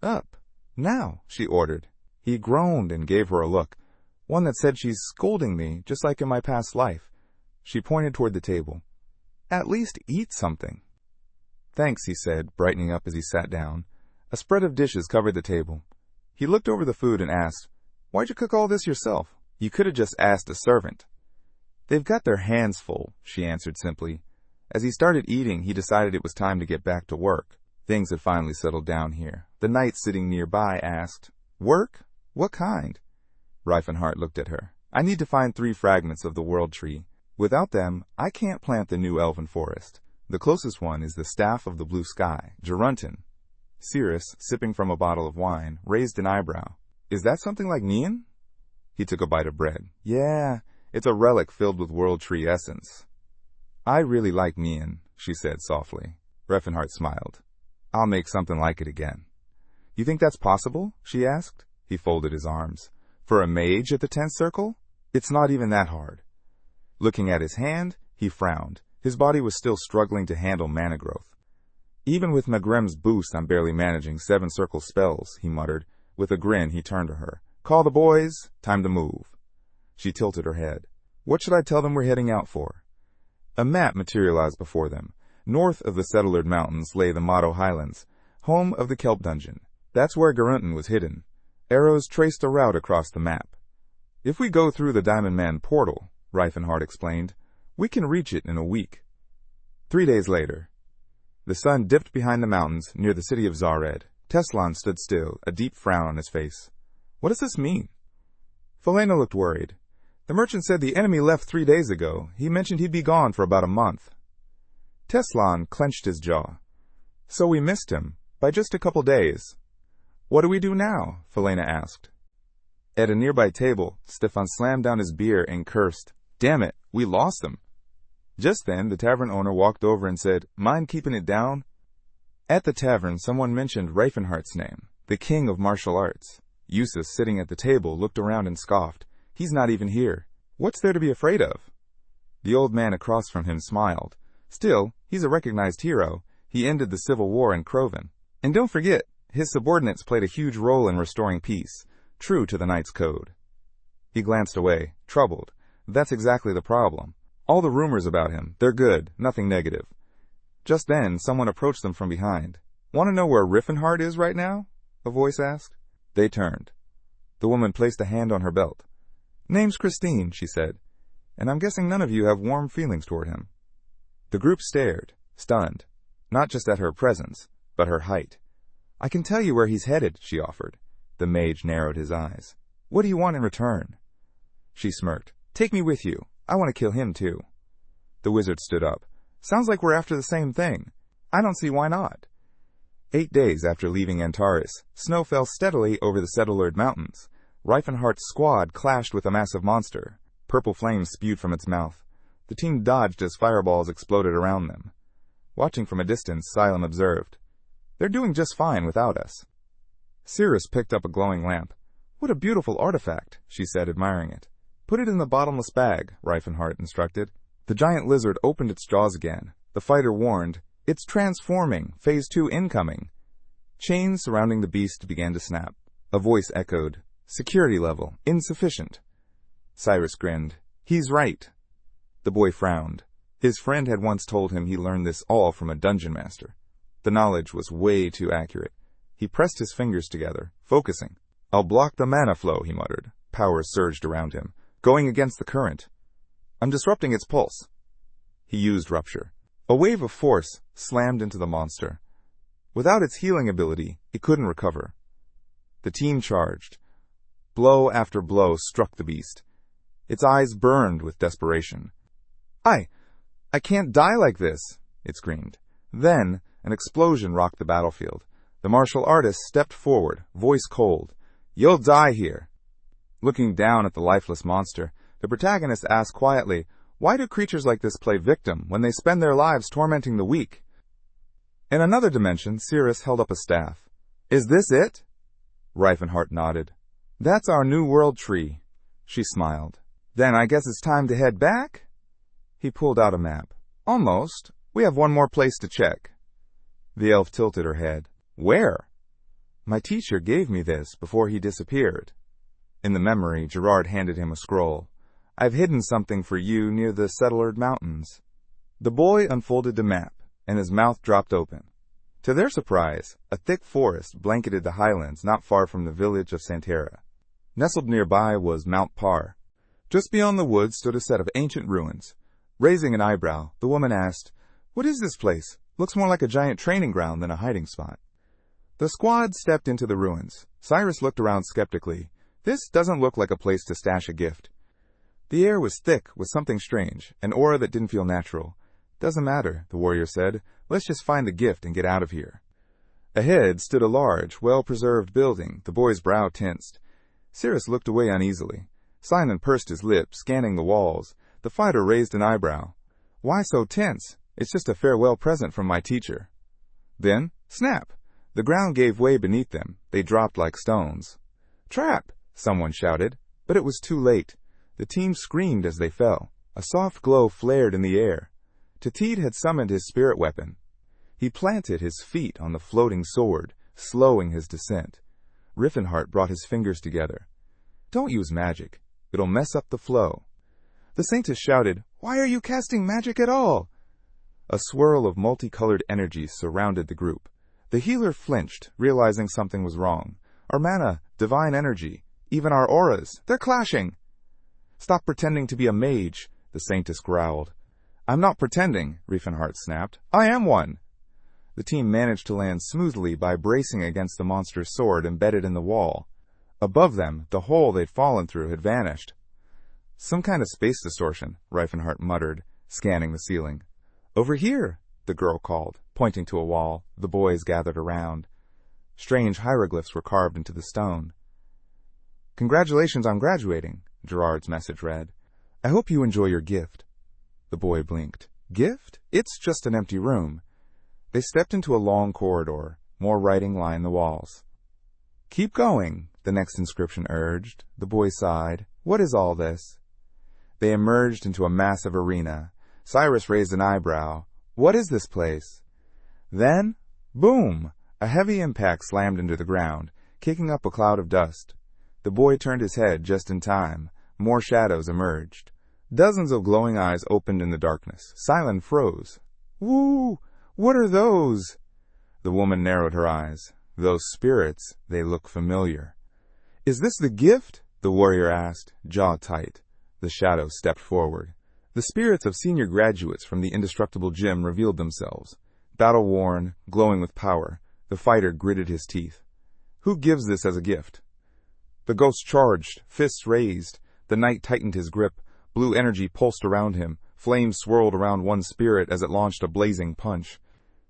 "Up. Now," she ordered. He groaned and gave her a look, one that said she's scolding me, just like in my past life. She pointed toward the table. "At least eat something." "Thanks," he said, brightening up as he sat down. A spread of dishes covered the table. He looked over the food and asked, "Why'd you cook all this yourself? You could have just asked a servant." "They've got their hands full," she answered simply. As he started eating, he decided it was time to get back to work. Things had finally settled down here. The knight sitting nearby asked, "Work? What kind?" Reifenhardt looked at her. "I need to find 3 fragments of the world tree. Without them, I can't plant the new elven forest. The closest one is the staff of the blue sky, Geruntin." Cirrus, sipping from a bottle of wine, raised an eyebrow. "Is that something like Neon?" He took a bite of bread. "Yeah, it's a relic filled with world tree essence." "I really like Neon," she said softly. Reifenhardt smiled. "I'll make something like it again." "You think that's possible?" she asked. He folded his arms. "For a mage at the 10th circle? It's not even that hard." Looking at his hand, he frowned. His body was still struggling to handle mana growth. "Even with Magrem's boost, I'm barely managing 7-circle spells," he muttered. With a grin, he turned to her. "Call the boys. Time to move." She tilted her head. "What should I tell them we're heading out for?" A map materialized before them. North of the Settled Mountains lay the Motto Highlands, home of the Kelp Dungeon. That's where Geruntin was hidden. Arrows traced a route across the map. "If we go through the Diamond Man portal," Reifenhardt explained, "we can reach it in a week." 3 days later. The sun dipped behind the mountains near the city of Zared. Teslan stood still, a deep frown on his face. "What does this mean?" Felena looked worried. "The merchant said the enemy left 3 days ago. He mentioned he'd be gone for about a month." Teslan clenched his jaw. "So we missed him, by just a couple days." "What do we do now?" Felena asked. At a nearby table, Stefan slammed down his beer and cursed. "Damn it, we lost them." Just then, the tavern owner walked over and said, "Mind keeping it down?" At the tavern, someone mentioned Reifenhardt's name, the king of martial arts. Yusuf, sitting at the table, looked around and scoffed. "He's not even here. What's there to be afraid of?" The old man across from him smiled. "Still, he's a recognized hero. He ended the civil war in Kroven. And don't forget, his subordinates played a huge role in restoring peace, true to the knight's code." He glanced away, troubled. That's exactly the problem. All the rumors about him, they're good, nothing negative. Just then, someone approached them from behind. "Want to know where Riefenhardt is right now?" a voice asked. They turned. The woman placed a hand on her belt. "Name's Christine," she said, "and I'm guessing none of you have warm feelings toward him." The group stared, stunned, not just at her presence, but her height. "I can tell you where he's headed," she offered. The mage narrowed his eyes. "What do you want in return?" She smirked. "Take me with you. I want to kill him too." The wizard stood up. "Sounds like we're after the same thing. I don't see why not." 8 days after leaving Antares, snow fell steadily over the Settled Mountains. Reifenhardt's squad clashed with a massive monster. Purple flames spewed from its mouth. The team dodged as fireballs exploded around them. Watching from a distance, Silem observed, "They're doing just fine without us." Cirrus picked up a glowing lamp. "What a beautiful artifact," she said, admiring it. "Put it in the bottomless bag," Reifenhardt instructed. The giant lizard opened its jaws again. The fighter warned, "It's transforming. Phase 2 incoming." Chains surrounding the beast began to snap. A voice echoed, "Security level, insufficient." Cyrus grinned. "He's right." The boy frowned. His friend had once told him he learned this all from a dungeon master. The knowledge was way too accurate. He pressed his fingers together, focusing. "I'll block the mana flow," he muttered. Power surged around him, going against the current. "I'm disrupting its pulse." He used rupture. A wave of force slammed into the monster. Without its healing ability, it couldn't recover. The team charged. Blow after blow struck the beast. Its eyes burned with desperation. I can't die like this, it screamed. Then, an explosion rocked the battlefield. The martial artist stepped forward, voice cold. You'll die here. Looking down at the lifeless monster, the protagonist asked quietly, why do creatures like this play victim when they spend their lives tormenting the weak? In another dimension, Cirrus held up a staff. Is this it? Reifenhart nodded. That's our new world tree. She smiled. Then I guess it's time to head back? He pulled out a map. Almost. We have one more place to check. The elf tilted her head. Where? My teacher gave me this before he disappeared. In the memory, Gerard handed him a scroll. I've hidden something for you near the Settled Mountains. The boy unfolded the map, and his mouth dropped open. To their surprise, a thick forest blanketed the highlands not far from the village of Santera. Nestled nearby was Mount Par. Just beyond the woods stood a set of ancient ruins. Raising an eyebrow, the woman asked, What is this place? Looks more like a giant training ground than a hiding spot. The squad stepped into the ruins. Cyrus looked around skeptically. This doesn't look like a place to stash a gift. The air was thick with something strange, an aura that didn't feel natural. Doesn't matter, the warrior said. Let's just find the gift and get out of here. Ahead stood a large, well-preserved building. The boy's brow tensed. Cyrus looked away uneasily. Simon pursed his lips, scanning the walls. The fighter raised an eyebrow. Why so tense? It's just a farewell present from my teacher. Then, snap! The ground gave way beneath them. They dropped like stones. Trap! Someone shouted. But it was too late. The team screamed as they fell. A soft glow flared in the air. Tatit had summoned his spirit weapon. He planted his feet on the floating sword, slowing his descent. Riffenhart brought his fingers together. Don't use magic. It'll mess up the flow. The saintess shouted, Why are you casting magic at all? A swirl of multicolored energies surrounded the group. The healer flinched, realizing something was wrong. Our mana, divine energy, even our auras, they're clashing. Stop pretending to be a mage, the saintess growled. I'm not pretending, Riefenhart snapped. I am one. The team managed to land smoothly by bracing against the monster's sword embedded in the wall. Above them, the hole they'd fallen through had vanished. Some kind of space distortion, Riefenhart muttered, scanning the ceiling. Over here, the girl called, pointing to a wall. The boys gathered around. Strange hieroglyphs were carved into the stone. Congratulations on graduating, Gerard's message read. I hope you enjoy your gift. The boy blinked. Gift? It's just an empty room. They stepped into a long corridor. More writing lined the walls. Keep going, the next inscription urged. The boy sighed. What is all this? They emerged into a massive arena. Cyrus raised an eyebrow. What is this place? Then, boom! A heavy impact slammed into the ground, kicking up a cloud of dust. The boy turned his head just in time. More shadows emerged. Dozens of glowing eyes opened in the darkness. Silent froze. Woo! What are those? The woman narrowed her eyes. Those spirits, they look familiar. Is this the gift? The warrior asked, jaw tight. The shadows stepped forward. The spirits of senior graduates from the indestructible gym revealed themselves. Battle-worn, glowing with power, the fighter gritted his teeth. Who gives this as a gift? The ghost charged, fists raised. The knight tightened his grip. Blue energy pulsed around him. Flames swirled around one spirit as it launched a blazing punch.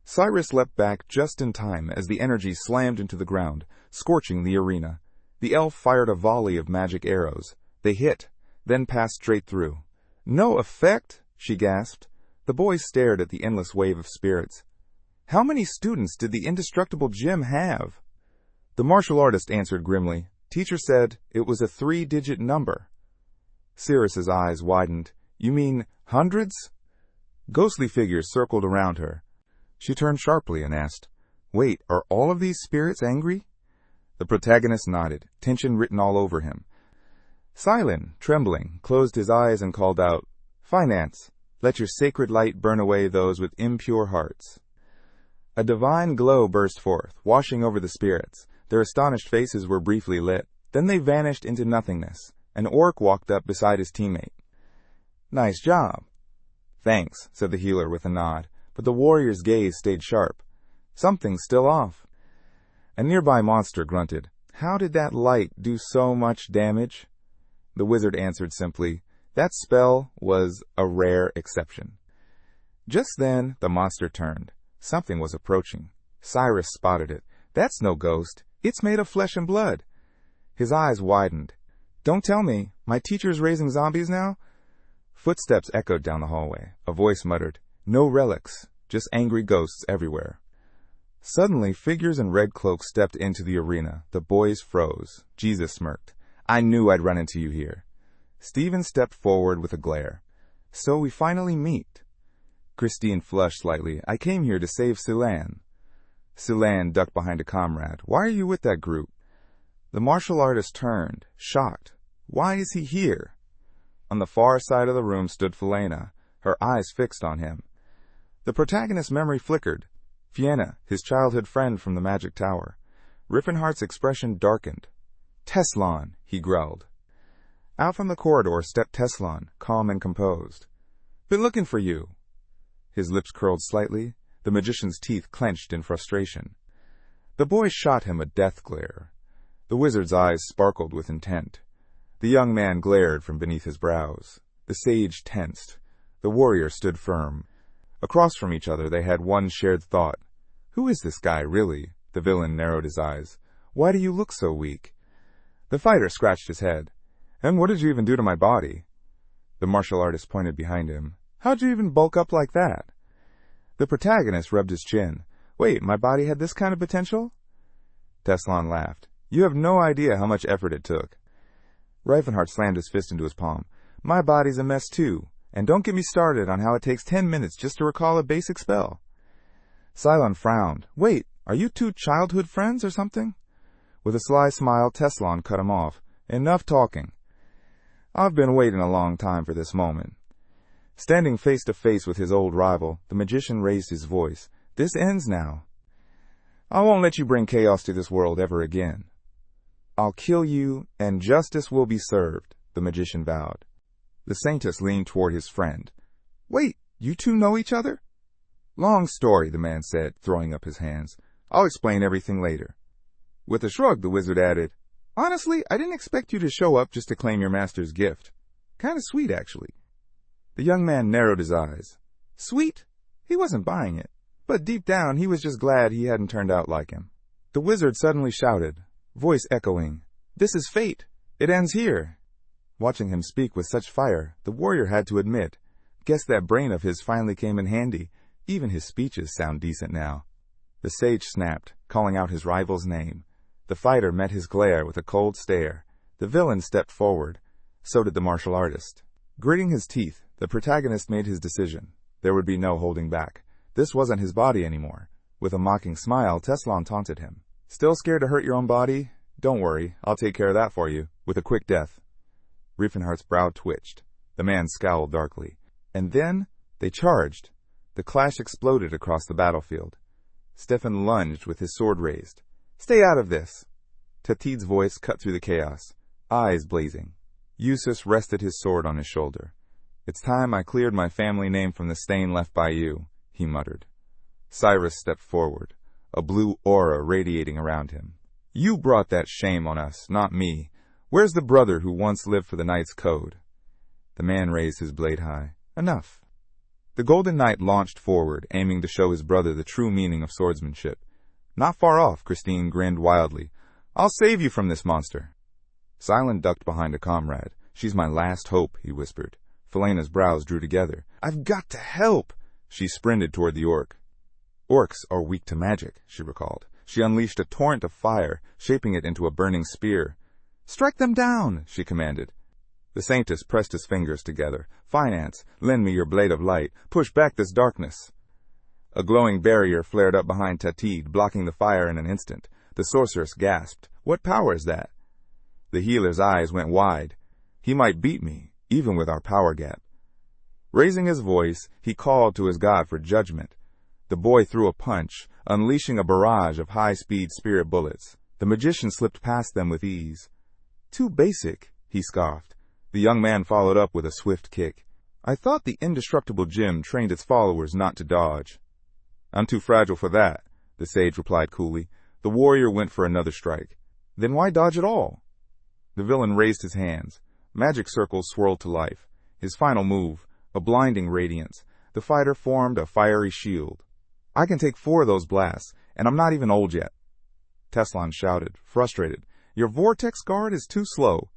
Cyrus leapt back just in time as the energy slammed into the ground, scorching the arena. The elf fired a volley of magic arrows. They hit, then passed straight through. No effect, she gasped. The boy stared at the endless wave of spirits. How many students did the indestructible gym have? The martial artist answered grimly. Teacher said it was a 3-digit number. Cyrus's eyes widened. You mean hundreds? Ghostly figures circled around her. She turned sharply and asked, Wait, are all of these spirits angry? The protagonist nodded, tension written all over him. Silent, trembling, closed his eyes and called out, Finance, let your sacred light burn away those with impure hearts. A divine glow burst forth, washing over the spirits. Their astonished faces were briefly lit. Then they vanished into nothingness. An orc walked up beside his teammate. Nice job. Thanks, said the healer with a nod, but the warrior's gaze stayed sharp. Something's still off. A nearby monster grunted. How did that light do so much damage? The wizard answered simply, that spell was a rare exception. Just then, the monster turned. Something was approaching. Cyrus spotted it. That's no ghost. It's made of flesh and blood. His eyes widened. Don't tell me, my teacher's raising zombies now? Footsteps echoed down the hallway. A voice muttered, no relics, just angry ghosts everywhere. Suddenly, figures in red cloaks stepped into the arena. The boys froze. Jesus smirked. I knew I'd run into you here. Stephen stepped forward with a glare. So we finally meet. Christine flushed slightly. I came here to save Silan. Silan ducked behind a comrade. Why are you with that group? The martial artist turned, shocked. Why is he here? On the far side of the room stood Felena, her eyes fixed on him. The protagonist's memory flickered. Fienna, his childhood friend from the magic tower. Riffenhart's expression darkened. Teslon, he growled. Out from the corridor stepped Teslon, calm and composed. Been looking for you. His lips curled slightly. The magician's teeth clenched in frustration. The boy shot him a death glare. The wizard's eyes sparkled with intent. The young man glared from beneath his brows. The sage tensed. The warrior stood firm. Across from each other they had one shared thought. Who is this guy, really? The villain narrowed his eyes. Why do you look so weak? The fighter scratched his head. And what did you even do to my body? The martial artist pointed behind him. How'd you even bulk up like that? The protagonist rubbed his chin. Wait, my body had this kind of potential? Teslon laughed. You have no idea how much effort it took. Reifenhart slammed his fist into his palm. My body's a mess too, and don't get me started on how it takes 10 minutes just to recall a basic spell. Cylon frowned. Wait, are you two childhood friends or something? With a sly smile, Teslon cut him off. Enough talking. I've been waiting a long time for this moment. Standing face to face with his old rival, the magician raised his voice. This ends now. I won't let you bring chaos to this world ever again. I'll kill you, and justice will be served, the magician vowed. The saintess leaned toward his friend. Wait, you two know each other? Long story, the man said, throwing up his hands. I'll explain everything later. With a shrug, the wizard added, Honestly, I didn't expect you to show up just to claim your master's gift. Kind of sweet, actually. The young man narrowed his eyes. Sweet? He wasn't buying it. But deep down, he was just glad he hadn't turned out like him. The wizard suddenly shouted, voice echoing, This is fate. It ends here. Watching him speak with such fire, the warrior had to admit, guess that brain of his finally came in handy. Even his speeches sound decent now. The sage snapped, calling out his rival's name. The fighter met his glare with a cold stare. The villain stepped forward. So did the martial artist. Gritting his teeth, the protagonist made his decision. There would be no holding back. This wasn't his body anymore. With a mocking smile, Teslon taunted him. Still scared to hurt your own body? Don't worry, I'll take care of that for you, with a quick death. Riefenhart's brow twitched. The man scowled darkly. And then, they charged. The clash exploded across the battlefield. Stefan lunged with his sword raised. Stay out of this! Tatid's voice cut through the chaos, eyes blazing. Eustace rested his sword on his shoulder. It's time I cleared my family name from the stain left by you, he muttered. Cyrus stepped forward, a blue aura radiating around him. You brought that shame on us, not me. Where's the brother who once lived for the knight's code? The man raised his blade high. Enough. The Golden Knight launched forward, aiming to show his brother the true meaning of swordsmanship. Not far off, Christine grinned wildly. I'll save you from this monster. Silent ducked behind a comrade. She's my last hope, he whispered. Felena's brows drew together. I've got to help! She sprinted toward the orc. Orcs are weak to magic, she recalled. She unleashed a torrent of fire, shaping it into a burning spear. Strike them down, she commanded. The saintess pressed his fingers together. Finance, lend me your blade of light. Push back this darkness. A glowing barrier flared up behind Tatid, blocking the fire in an instant. The sorceress gasped. What power is that? The healer's eyes went wide. He might beat me, even with our power gap. Raising his voice, he called to his god for judgment. The boy threw a punch, unleashing a barrage of high-speed spirit bullets. The magician slipped past them with ease. Too basic, he scoffed. The young man followed up with a swift kick. I thought the indestructible gym trained its followers not to dodge. I'm too fragile for that. the sage replied coolly. The warrior went for another strike. Then why dodge at all? The villain raised his hands. Magic circles swirled to life. His final move, a blinding radiance. The fighter formed a fiery shield. I can take 4 of those blasts, and I'm not even old yet. Teslan shouted, frustrated. Your vortex guard is too slow.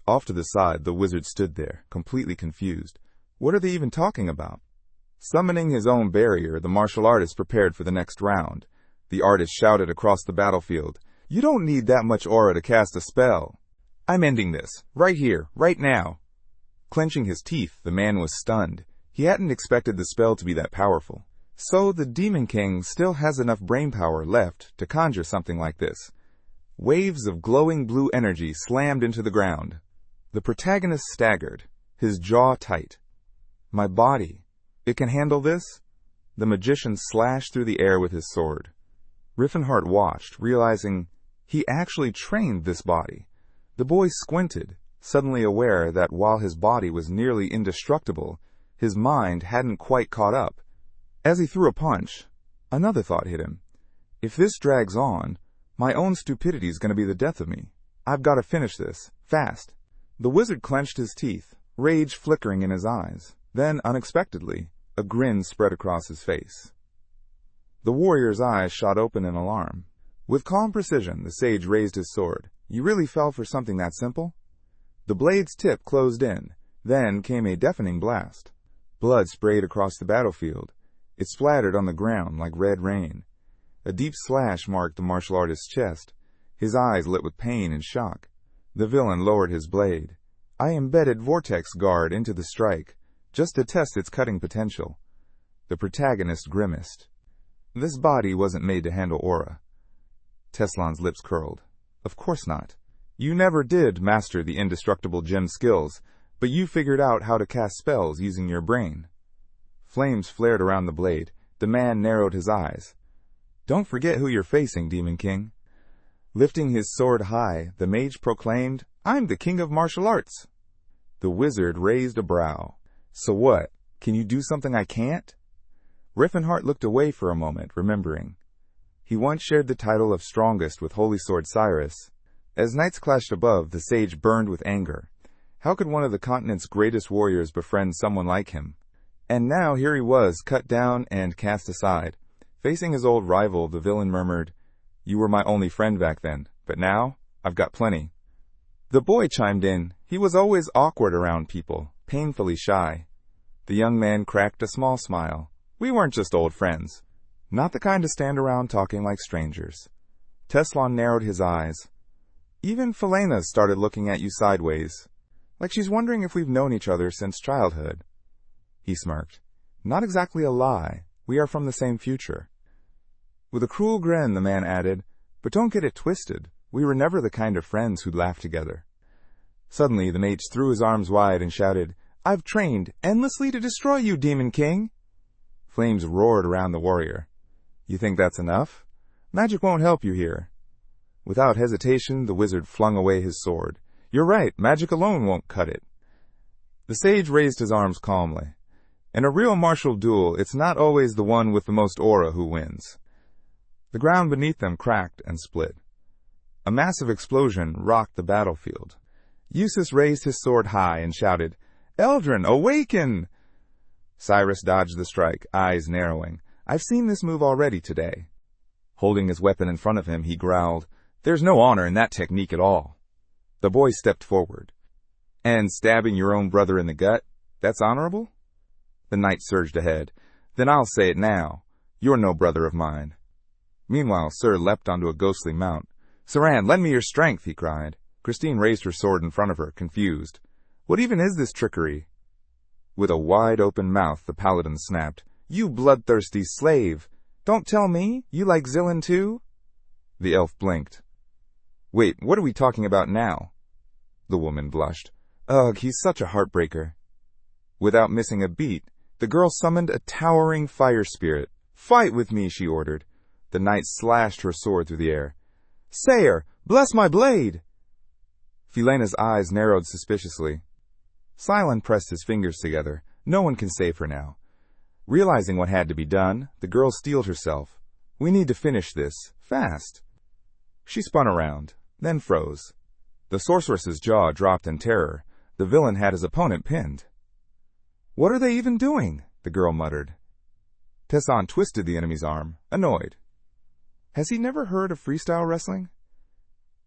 Off to the side, the wizard stood there, completely confused. What are they even talking about? Summoning his own barrier, the martial artist prepared for the next round. The artist shouted across the battlefield, "You don't need that much aura to cast a spell. I'm ending this, right here, right now." Clenching his teeth, the man was stunned. He hadn't expected the spell to be that powerful. So the Demon King still has enough brainpower left to conjure something like this. Waves of glowing blue energy slammed into the ground. The protagonist staggered, his jaw tight. My body, it can handle this? The magician slashed through the air with his sword. Riffenhart watched, realizing he actually trained this body. The boy squinted, suddenly aware that while his body was nearly indestructible, his mind hadn't quite caught up. As he threw a punch, another thought hit him. If this drags on, my own stupidity is going to be the death of me. I've got to finish this, fast. The wizard clenched his teeth, rage flickering in his eyes. Then, unexpectedly, a grin spread across his face. The warrior's eyes shot open in alarm. With calm precision, the sage raised his sword. You really fell for something that simple? The blade's tip closed in. Then came a deafening blast. Blood sprayed across the battlefield. It splattered on the ground like red rain. A deep slash marked the martial artist's chest. His eyes lit with pain and shock. The villain lowered his blade. I embedded Vortex Guard into the strike, just to test its cutting potential. The protagonist grimaced. This body wasn't made to handle aura. Teslan's lips curled. Of course not. You never did master the indestructible gem skills, but you figured out how to cast spells using your brain. Flames flared around the blade. The man narrowed his eyes. Don't forget who you're facing, Demon King. Lifting his sword high, the mage proclaimed, I'm the king of martial arts. The wizard raised a brow. So what? Can you do something I can't? Riffenhart looked away for a moment, remembering. He once shared the title of strongest with Holy Sword Cyrus. As knights clashed above, the sage burned with anger. How could one of the continent's greatest warriors befriend someone like him? And now here he was, cut down and cast aside. Facing his old rival, the villain murmured, You were my only friend back then, but now I've got plenty. The boy chimed in. He was always awkward around people, painfully shy. The young man cracked a small smile. We weren't just old friends. Not the kind to stand around talking like strangers. Teslan narrowed his eyes. Even Felena started looking at you sideways, like she's wondering if we've known each other since childhood. He smirked. Not exactly a lie. We are from the same future. With a cruel grin, the man added, But don't get it twisted. We were never the kind of friends who'd laugh together. Suddenly, the mage threw his arms wide and shouted, I've trained endlessly to destroy you, Demon King. Flames roared around the warrior. You think that's enough? Magic won't help you here. Without hesitation, the wizard flung away his sword. You're right, magic alone won't cut it. The sage raised his arms calmly. In a real martial duel, it's not always the one with the most aura who wins. The ground beneath them cracked and split. A massive explosion rocked the battlefield. Eustace raised his sword high and shouted, Eldrin, awaken! Cyrus dodged the strike, eyes narrowing. I've seen this move already today. Holding his weapon in front of him, he growled, There's no honor in that technique at all. The boy stepped forward. And stabbing your own brother in the gut? That's honorable? The knight surged ahead. Then I'll say it now. You're no brother of mine. Meanwhile, Sir leapt onto a ghostly mount. Saran, lend me your strength, he cried. Christine raised her sword in front of her, confused. What even is this trickery? With a wide-open mouth, the paladin snapped. You bloodthirsty slave! Don't tell me, you like Zillin too? The elf blinked. Wait, what are we talking about now? The woman blushed. Ugh, he's such a heartbreaker. Without missing a beat, the girl summoned a towering fire spirit. Fight with me, she ordered. The knight slashed her sword through the air. Sayer, bless my blade! Filena's eyes narrowed suspiciously. Silent pressed his fingers together. No one can save her now. Realizing what had to be done, the girl steeled herself. We need to finish this, fast. She spun around, then froze. The sorceress's jaw dropped in terror. The villain had his opponent pinned. What are they even doing? The girl muttered. Tesson twisted the enemy's arm, annoyed. Has he never heard of freestyle wrestling?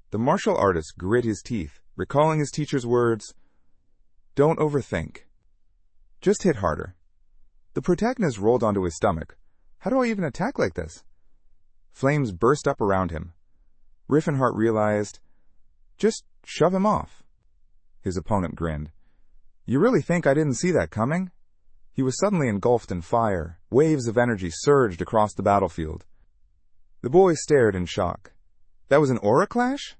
The martial artist grit his teeth, recalling his teacher's words. Don't overthink. Just hit harder. The protagonist rolled onto his stomach. How do I even attack like this? Flames burst up around him. Riffenhart realized, just shove him off. His opponent grinned. You really think I didn't see that coming? He was suddenly engulfed in fire. Waves of energy surged across the battlefield. The boy stared in shock. That was an aura clash?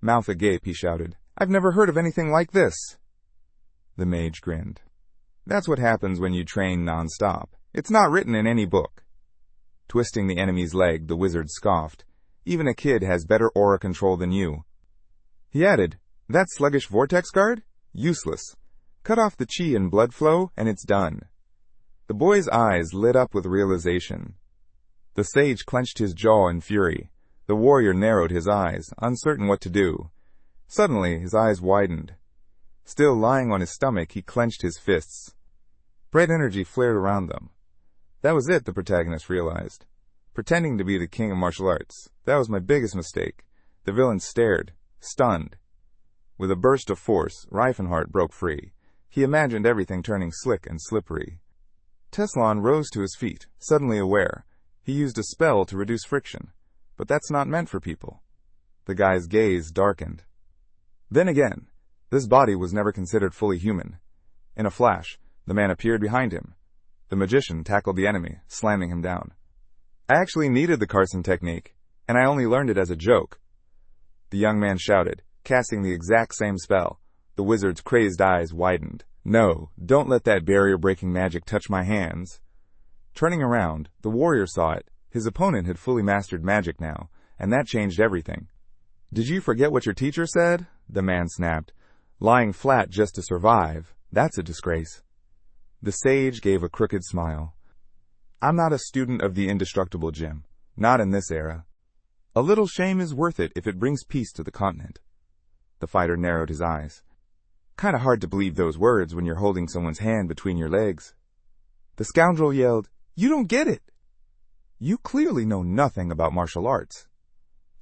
Mouth agape, he shouted. I've never heard of anything like this. The mage grinned. That's what happens when you train non-stop. It's not written in any book. Twisting the enemy's leg, the wizard scoffed. Even a kid has better aura control than you. He added, that sluggish vortex guard? Useless. Cut off the chi and blood flow, and it's done. The boy's eyes lit up with realization. The sage clenched his jaw in fury. The warrior narrowed his eyes, uncertain what to do. Suddenly, his eyes widened. Still lying on his stomach, he clenched his fists. Bright energy flared around them. That was it, the protagonist realized. Pretending to be the king of martial arts. That was my biggest mistake. The villain stared, stunned. With a burst of force, Reifenhart broke free. He imagined everything turning slick and slippery. Tesson rose to his feet, suddenly aware. He used a spell to reduce friction. But that's not meant for people. The guy's gaze darkened. Then again, this body was never considered fully human. In a flash, the man appeared behind him. The magician tackled the enemy, slamming him down. I actually needed the Carson technique, and I only learned it as a joke. The young man shouted, casting the exact same spell. The wizard's crazed eyes widened. No, don't let that barrier-breaking magic touch my hands. Turning around, the warrior saw it. His opponent had fully mastered magic now, and that changed everything. Did you forget what your teacher said? The man snapped. Lying flat just to survive, that's a disgrace. The sage gave a crooked smile. I'm not a student of the indestructible gym. Not in this era. A little shame is worth it if it brings peace to the continent. The fighter narrowed his eyes. Kinda hard to believe those words when you're holding someone's hand between your legs. The scoundrel yelled, You don't get it! You clearly know nothing about martial arts.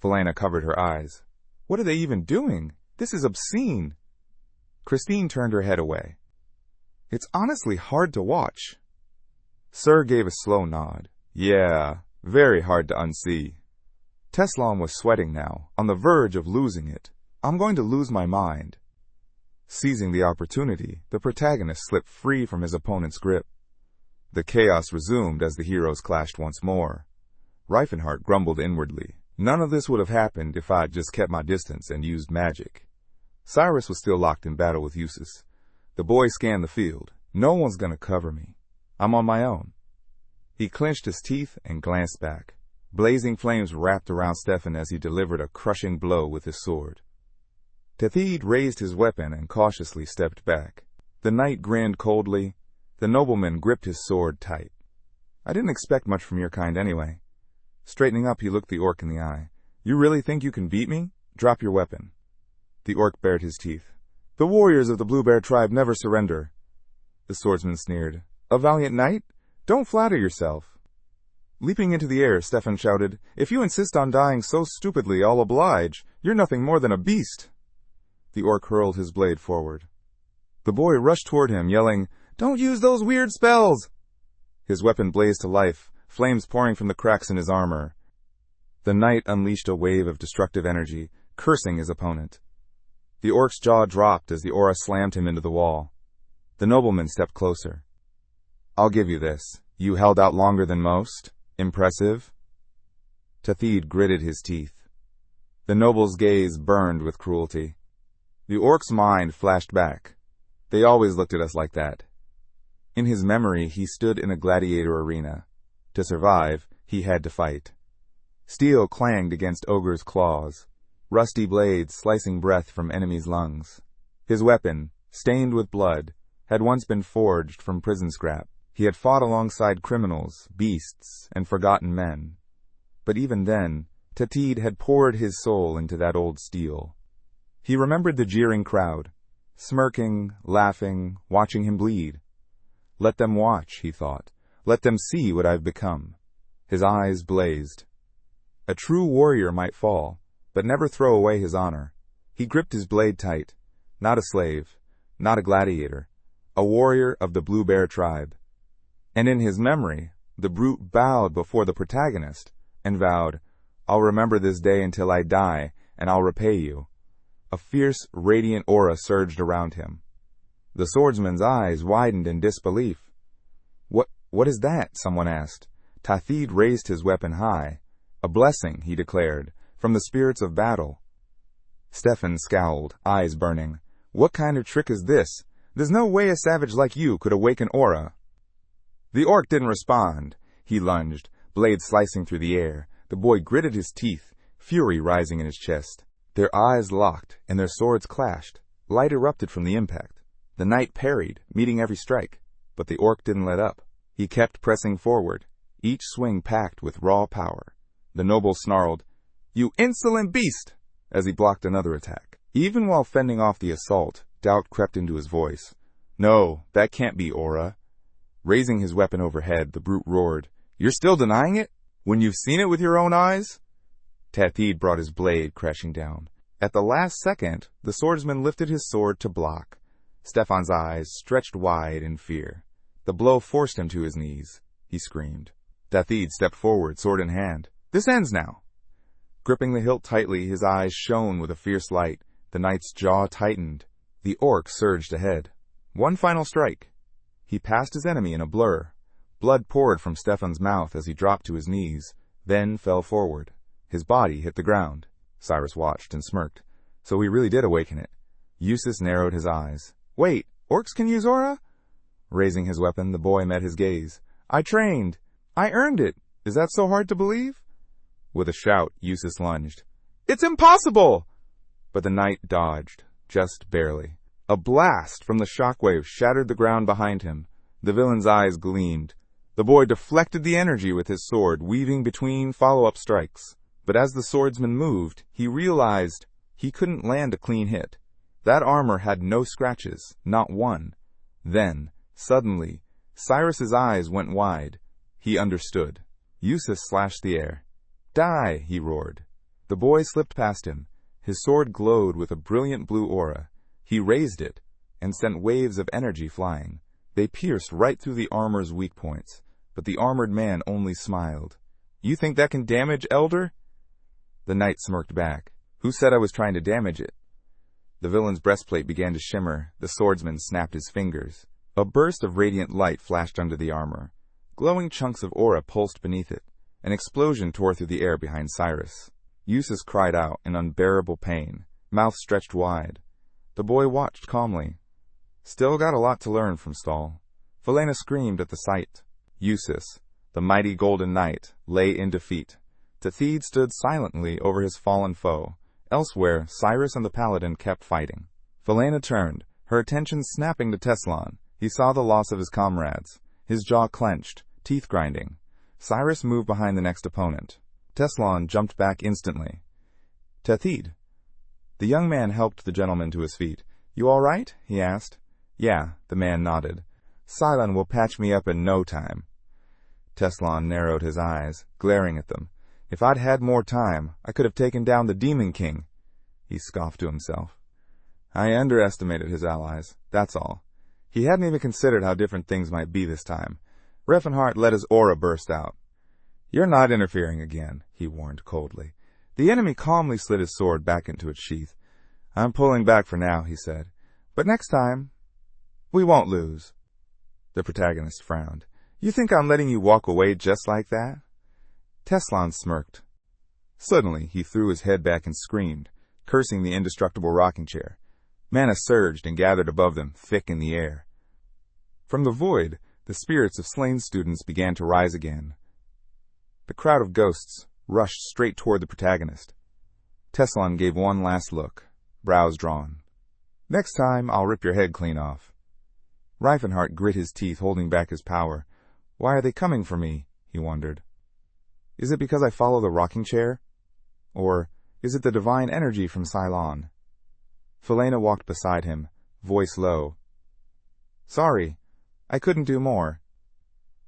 Felena covered her eyes. What are they even doing? This is obscene. Christine turned her head away. It's honestly hard to watch. Sir gave a slow nod. Yeah, very hard to unsee. Tesson was sweating now, on the verge of losing it. I'm going to lose my mind. Seizing the opportunity, the protagonist slipped free from his opponent's grip. The chaos resumed as the heroes clashed once more. Reifenhart grumbled inwardly. None of this would have happened if I'd just kept my distance and used magic. Cyrus was still locked in battle with Eustace. The boy scanned the field. No one's gonna cover me. I'm on my own. He clenched his teeth and glanced back. Blazing flames wrapped around Stefan as he delivered a crushing blow with his sword. Tethede raised his weapon and cautiously stepped back. The knight grinned coldly. The nobleman gripped his sword tight. I didn't expect much from your kind anyway. Straightening up, he looked the orc in the eye. You really think you can beat me? Drop your weapon. The orc bared his teeth. The warriors of the Blue Bear tribe never surrender. The swordsman sneered. A valiant knight? Don't flatter yourself. Leaping into the air, Stefan shouted, If you insist on dying so stupidly, I'll oblige. You're nothing more than a beast. The orc hurled his blade forward. The boy rushed toward him, yelling, Don't use those weird spells! His weapon blazed to life, flames pouring from the cracks in his armor. The knight unleashed a wave of destructive energy, cursing his opponent. The orc's jaw dropped as the aura slammed him into the wall. The nobleman stepped closer. I'll give you this. You held out longer than most. Impressive. Tethede gritted his teeth. The noble's gaze burned with cruelty. The orc's mind flashed back. They always looked at us like that. In his memory, he stood in a gladiator arena. To survive, he had to fight. Steel clanged against ogres' claws, rusty blades slicing breath from enemies' lungs. His weapon, stained with blood, had once been forged from prison scrap. He had fought alongside criminals, beasts, and forgotten men. But even then, Tatid had poured his soul into that old steel. He remembered the jeering crowd, smirking, laughing, watching him bleed. Let them watch, he thought. Let them see what I've become. His eyes blazed. A true warrior might fall, but never throw away his honor. He gripped his blade tight. Not a slave, not a gladiator, a warrior of the Blue Bear tribe. And in his memory, the brute bowed before the protagonist and vowed, "I'll remember this day until I die, and I'll repay you." A fierce, radiant aura surged around him. The swordsman's eyes widened in disbelief. What is that?" someone asked. Tathid raised his weapon high. "A blessing," he declared, "from the spirits of battle." Stefan scowled, eyes burning. "What kind of trick is this? There's no way a savage like you could awaken aura." The orc didn't respond. He lunged, blade slicing through the air. The boy gritted his teeth, fury rising in his chest. Their eyes locked, and their swords clashed. Light erupted from the impact. The knight parried, meeting every strike, but the orc didn't let up. He kept pressing forward, each swing packed with raw power. The noble snarled, "You insolent beast!" as he blocked another attack. Even while fending off the assault, doubt crept into his voice. "No, that can't be aura." Raising his weapon overhead, the brute roared, "You're still denying it? When you've seen it with your own eyes?" Tathid brought his blade crashing down. At the last second, the swordsman lifted his sword to block. Stefan's eyes stretched wide in fear. The blow forced him to his knees. He screamed. Tathid stepped forward, sword in hand. "This ends now." Gripping the hilt tightly, his eyes shone with a fierce light. The knight's jaw tightened. The orc surged ahead. One final strike. He passed his enemy in a blur. Blood poured from Stefan's mouth as he dropped to his knees, then fell forward. His body hit the ground. Cyrus watched and smirked. So he really did awaken it. Eustace narrowed his eyes. "Wait, orcs can use aura?" Raising his weapon, the boy met his gaze. "I trained. I earned it. Is that so hard to believe?" With a shout, Eustace lunged. "It's impossible!" But the knight dodged, just barely. A blast from the shockwave shattered the ground behind him. The villain's eyes gleamed. The boy deflected the energy with his sword, weaving between follow-up strikes. But as the swordsman moved, he realized he couldn't land a clean hit. That armor had no scratches, not one. Then, suddenly, Cyrus's eyes went wide. He understood. Eustace slashed the air. "Die!" he roared. The boy slipped past him. His sword glowed with a brilliant blue aura. He raised it and sent waves of energy flying. They pierced right through the armor's weak points, but the armored man only smiled. "You think that can damage, Elder?" The knight smirked back. "Who said I was trying to damage it?" The villain's breastplate began to shimmer. The swordsman snapped his fingers. A burst of radiant light flashed under the armor. Glowing chunks of aura pulsed beneath it. An explosion tore through the air behind Cyrus. Eustace cried out in unbearable pain, mouth stretched wide. The boy watched calmly. Still got a lot to learn from Stahl. Felena screamed at the sight. Eustace, the mighty golden knight, lay in defeat. Tathid stood silently over his fallen foe. Elsewhere, Cyrus and the paladin kept fighting. Felena turned, her attention snapping to Teslan. He saw the loss of his comrades. His jaw clenched, teeth grinding. Cyrus moved behind the next opponent. Teslan jumped back instantly. "Tathid." The young man helped the gentleman to his feet. "You all right?" he asked. "Yeah," the man nodded. "Cylon will patch me up in no time." Teslan narrowed his eyes, glaring at them. "If I'd had more time, I could have taken down the Demon King." He scoffed to himself. "I underestimated his allies, that's all. He hadn't even considered how different things might be this time. Refenhart let his aura burst out. "You're not interfering again," he warned coldly. The enemy calmly slid his sword back into its sheath. "I'm pulling back for now," he said. "But next time, we won't lose." The protagonist frowned. "You think I'm letting you walk away just like that?" Teslan smirked. Suddenly, he threw his head back and screamed, cursing the indestructible rocking chair. Mana surged and gathered above them, thick in the air. From the void, the spirits of slain students began to rise again. The crowd of ghosts rushed straight toward the protagonist. Teslan gave one last look, brows drawn. "Next time, I'll rip your head clean off." Reifenhart grit his teeth, holding back his power. "Why are they coming for me?" he wondered. Is it because I follow the rocking chair? Or is it the divine energy from Cylon? Felena walked beside him, voice low. Sorry, I couldn't do more.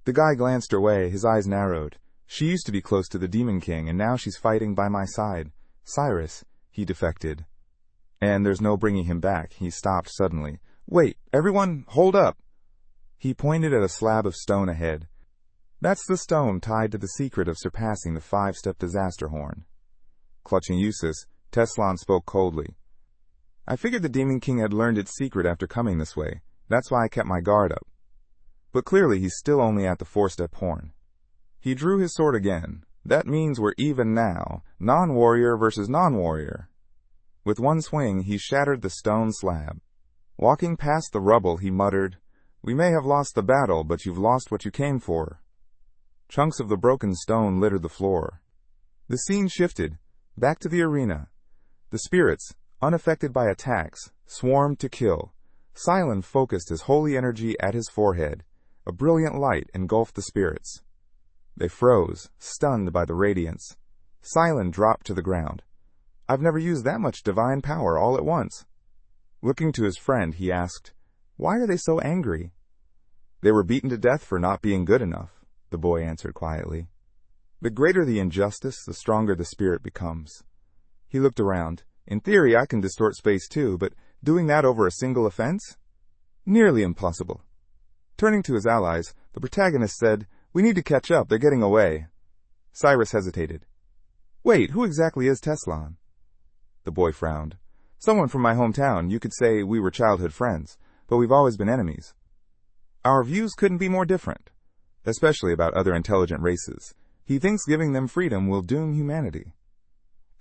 The guy glanced her way, his eyes narrowed. She used to be close to the Demon King, and now she's fighting by my side. Cyrus, he defected. And there's no bringing him back. He stopped suddenly. Wait, everyone, hold up! He pointed at a slab of stone ahead. That's the stone tied to the secret of surpassing the 5-step disaster horn. Clutching Eustace, Teslan spoke coldly. I figured the Demon King had learned its secret after coming this way. That's why I kept my guard up. But clearly he's still only at the 4-step horn. He drew his sword again. That means we're even now. Non-warrior versus non-warrior. With one swing, he shattered the stone slab. Walking past the rubble, he muttered, We may have lost the battle, but you've lost what you came for. Chunks of the broken stone littered the floor. The scene shifted, back to the arena. The spirits, unaffected by attacks, swarmed to kill. Cylon focused his holy energy at his forehead. A brilliant light engulfed the spirits. They froze, stunned by the radiance. Cylon dropped to the ground. I've never used that much divine power all at once. Looking to his friend, he asked, Why are they so angry? They were beaten to death for not being good enough, the boy answered quietly. The greater the injustice, the stronger the spirit becomes. He looked around. In theory, I can distort space too, but doing that over a single offense? Nearly impossible. Turning to his allies, the protagonist said, We need to catch up, they're getting away. Cyrus hesitated. Wait, who exactly is Teslan? The boy frowned. Someone from my hometown. You could say we were childhood friends, but we've always been enemies. Our views couldn't be more different, especially about other intelligent races. He thinks giving them freedom will doom humanity.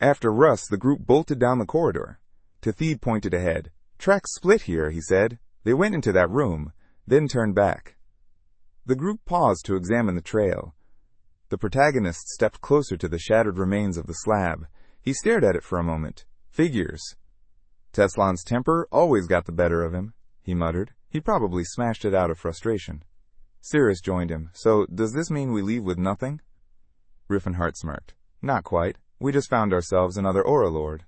After Russ, the group bolted down the corridor. Tethid pointed ahead. Tracks split here, he said. They went into that room, then turned back. The group paused to examine the trail. The protagonist stepped closer to the shattered remains of the slab. He stared at it for a moment. Figures. Teslan's temper always got the better of him, he muttered. He probably smashed it out of frustration. Cirrus joined him. So, does this mean we leave with nothing? Riffenhart smirked. Not quite. We just found ourselves another Aura Lord.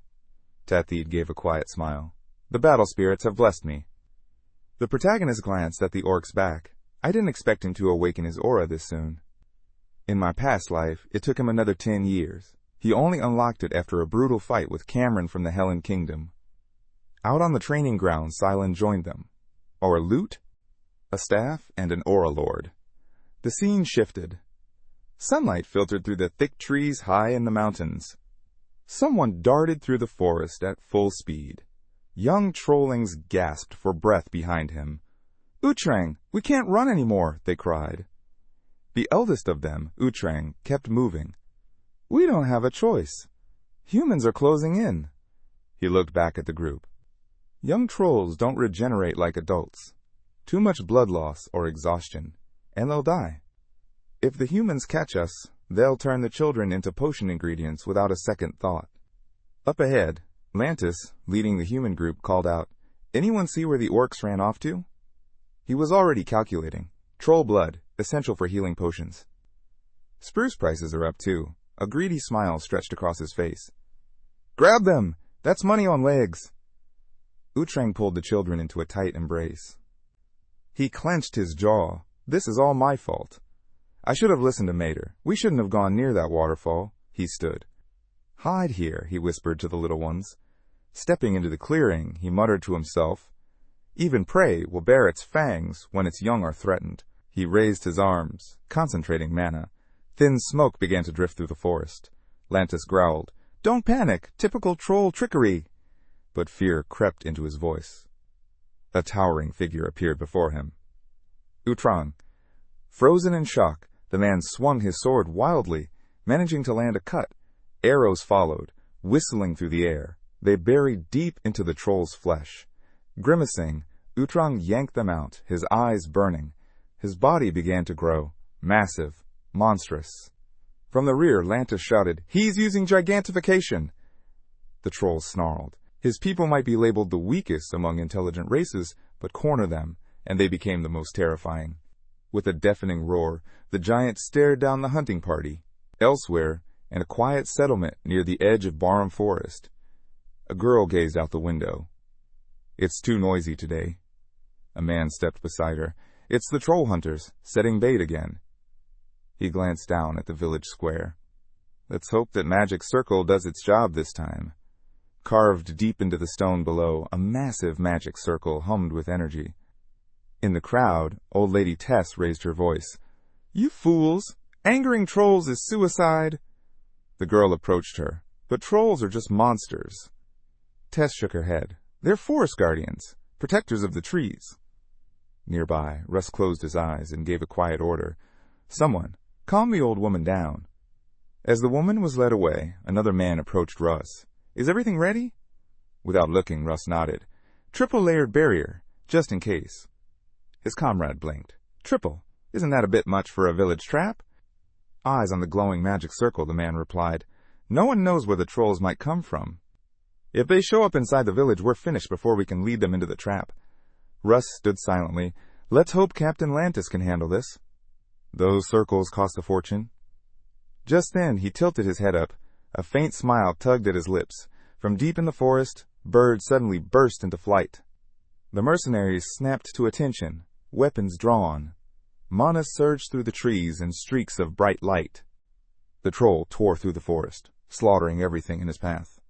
Tethid gave a quiet smile. The battle spirits have blessed me. The protagonist glanced at the orc's back. I didn't expect him to awaken his aura this soon. In my past life, it took him another 10 years. He only unlocked it after a brutal fight with Cameron from the Helen Kingdom. Out on the training ground, Cylon joined them. Or a lute, a staff, and an Aura Lord. The scene shifted. Sunlight filtered through the thick trees high in the mountains. Someone darted through the forest at full speed. Young trollings gasped for breath behind him. Utrang, we can't run anymore, they cried. The eldest of them, Utrang, kept moving. We don't have a choice. Humans are closing in. He looked back at the group. Young trolls don't regenerate like adults. Too much blood loss or exhaustion, and they'll die. If the humans catch us, they'll turn the children into potion ingredients without a second thought. Up ahead, Lantis, leading the human group, called out, Anyone see where the orcs ran off to? He was already calculating. Troll blood, essential for healing potions. Spruce prices are up too. A greedy smile stretched across his face. Grab them! That's money on legs! Utrang pulled the children into a tight embrace. He clenched his jaw. This is all my fault. I should have listened to Mater. We shouldn't have gone near that waterfall. He stood. Hide here, he whispered to the little ones. Stepping into the clearing, he muttered to himself. Even prey will bear its fangs when its young are threatened. He raised his arms, concentrating mana. Thin smoke began to drift through the forest. Lantis growled, Don't panic! Typical troll trickery! But fear crept into his voice. A towering figure appeared before him. Utrang. Frozen in shock, the man swung his sword wildly, managing to land a cut. Arrows followed, whistling through the air. They buried deep into the troll's flesh. Grimacing, Utrang yanked them out, his eyes burning. His body began to grow, massive, monstrous. From the rear, Lantis shouted, He's using gigantification! The troll snarled. His people might be labeled the weakest among intelligent races, but corner them, and they became the most terrifying. With a deafening roar, the giant stared down the hunting party. Elsewhere, in a quiet settlement near the edge of Barham Forest, a girl gazed out the window. "It's too noisy today." A man stepped beside her. "It's the troll hunters, setting bait again." He glanced down at the village square. "Let's hope that Magic Circle does its job this time." Carved deep into the stone below, a massive magic circle hummed with energy. In the crowd, old lady Tess raised her voice. "You fools! Angering trolls is suicide!" The girl approached her. "But trolls are just monsters." Tess shook her head. "They're forest guardians, protectors of the trees." Nearby, Russ closed his eyes and gave a quiet order. "Someone, calm the old woman down." As the woman was led away, another man approached Russ. "Is everything ready?" Without looking, Russ nodded. "Triple-layered barrier, just in case." His comrade blinked. "Triple? Isn't that a bit much for a village trap?" Eyes on the glowing magic circle, the man replied. "No one knows where the trolls might come from. If they show up inside the village, we're finished before we can lead them into the trap." Russ stood silently. "Let's hope Captain Lantis can handle this." "Those circles cost a fortune." Just then, he tilted his head up. A faint smile tugged at his lips. From deep in the forest, birds suddenly burst into flight. The mercenaries snapped to attention, weapons drawn. Mana surged through the trees in streaks of bright light. The troll tore through the forest, slaughtering everything in his path.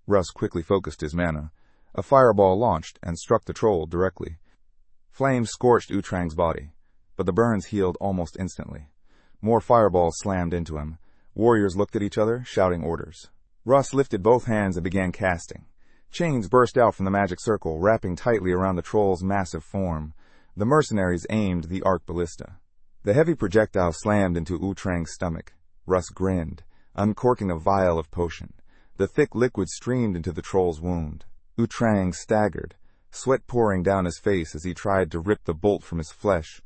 Russ quickly focused his mana. A fireball launched and struck the troll directly. Flames scorched Utrang's body, but the burns healed almost instantly. More fireballs slammed into him. Warriors looked at each other, shouting orders. Russ lifted both hands and began casting. Chains burst out from the magic circle, wrapping tightly around the troll's massive form. The mercenaries aimed the arc ballista. The heavy projectile slammed into Utrang's stomach. Russ grinned, uncorking a vial of potion. The thick liquid streamed into the troll's wound. Utrang staggered, sweat pouring down his face as he tried to rip the bolt from his flesh.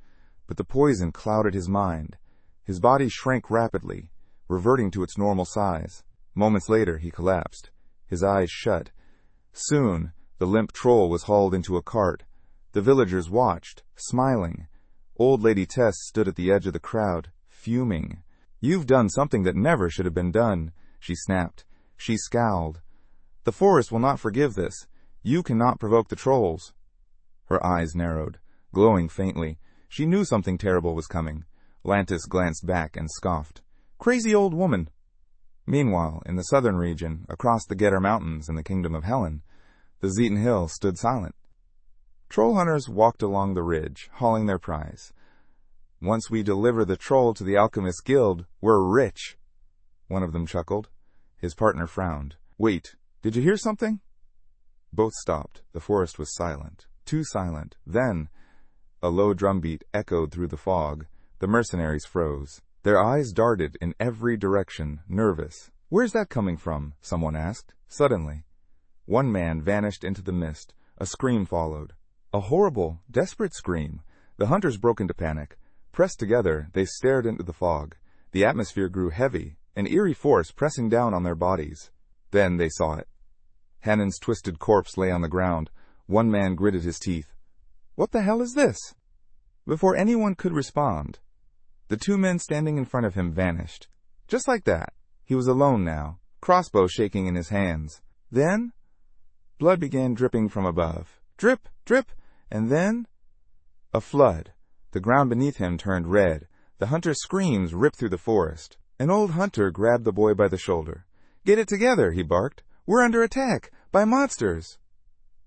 But the poison clouded his mind. His body shrank rapidly, reverting to its normal size. Moments later, he collapsed, his eyes shut. Soon, the limp troll was hauled into a cart. The villagers watched, smiling. Old Lady Tess stood at the edge of the crowd, fuming. "You've done something that never should have been done," she snapped. She scowled. "The forest will not forgive this. You cannot provoke the trolls." Her eyes narrowed, glowing faintly. She knew something terrible was coming. Lantis glanced back and scoffed. "Crazy old woman." Meanwhile, in the southern region, across the Getter Mountains in the kingdom of Helen, the Zeton Hill stood silent. Troll hunters walked along the ridge, hauling their prize. "Once we deliver the troll to the Alchemist Guild, we're rich." One of them chuckled. His partner frowned. "Wait, did you hear something?" Both stopped. The forest was silent. Too silent. Then, a low drumbeat echoed through the fog. The mercenaries froze. Their eyes darted in every direction, nervous. "Where's that coming from?" someone asked. Suddenly, one man vanished into the mist. A scream followed. A horrible, desperate scream. The hunters broke into panic. Pressed together, they stared into the fog. The atmosphere grew heavy, an eerie force pressing down on their bodies. Then they saw it. Hannon's twisted corpse lay on the ground. One man gritted his teeth. "What the hell is this?" Before anyone could respond, the two men standing in front of him vanished. Just like that. He was alone now, crossbow shaking in his hands. Then, blood began dripping from above. Drip, drip, and then a flood. The ground beneath him turned red. The hunter's screams ripped through the forest. An old hunter grabbed the boy by the shoulder. "Get it together," he barked. "We're under attack by monsters."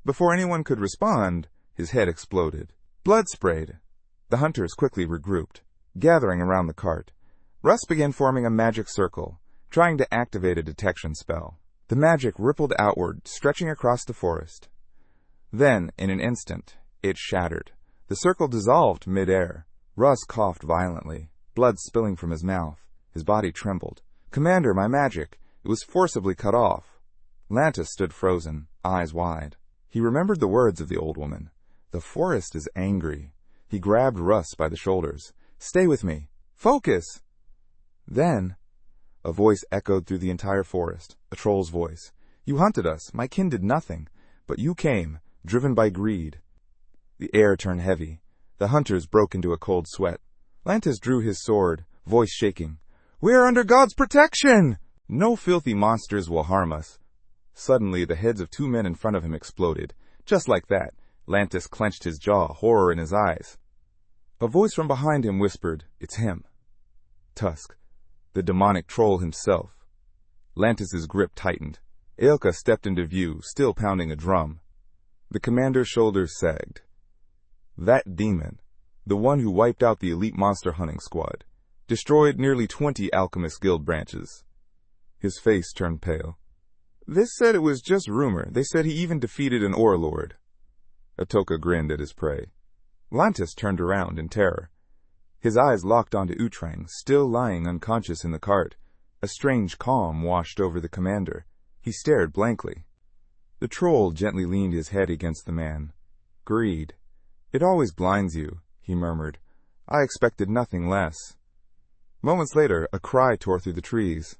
Before anyone could respond, his head exploded. Blood sprayed. The hunters quickly regrouped, gathering around the cart. Russ began forming a magic circle, trying to activate a detection spell. The magic rippled outward, stretching across the forest. Then, in an instant, it shattered. The circle dissolved mid-air. Russ coughed violently, blood spilling from his mouth. His body trembled. "Commander, my magic! It was forcibly cut off." Lantis stood frozen, eyes wide. He remembered the words of the old woman. "The forest is angry." He grabbed Russ by the shoulders. "Stay with me. Focus!" Then, a voice echoed through the entire forest, a troll's voice. "You hunted us. My kin did nothing. But you came, driven by greed." The air turned heavy. The hunters broke into a cold sweat. Lantis drew his sword, voice shaking. We are under God's protection! No filthy monsters will harm us. Suddenly, the heads of two men in front of him exploded. Just like that, Lantis clenched his jaw, horror in his eyes. A voice from behind him whispered, "It's him." Tusk, the demonic troll himself. Lantis's grip tightened. Aelka stepped into view, still pounding a drum. The commander's shoulders sagged. That demon, the one who wiped out the elite monster hunting squad, destroyed nearly 20 Alchemist Guild branches. His face turned pale. This said it was just rumor. They said he even defeated an Ore Lord. Atoka grinned at his prey. Lantis turned around in terror. His eyes locked onto Utrang, still lying unconscious in the cart. A strange calm washed over the commander. He stared blankly. The troll gently leaned his head against the man. Greed. It always blinds you, he murmured. I expected nothing less. Moments later, a cry tore through the trees.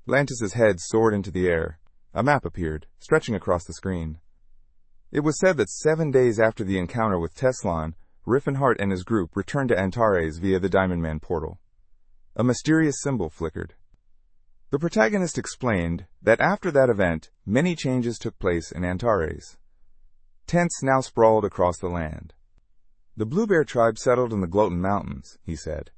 Lantis's head soared into the air. A map appeared, stretching across the screen. It was said that 7 days after the encounter with Teslan, Riffenhart and his group returned to Antares via the Diamond Man portal. A mysterious symbol flickered. The protagonist explained that after that event, many changes took place in Antares. Tents now sprawled across the land. The Blue Bear tribe settled in the Gloatin Mountains, he said.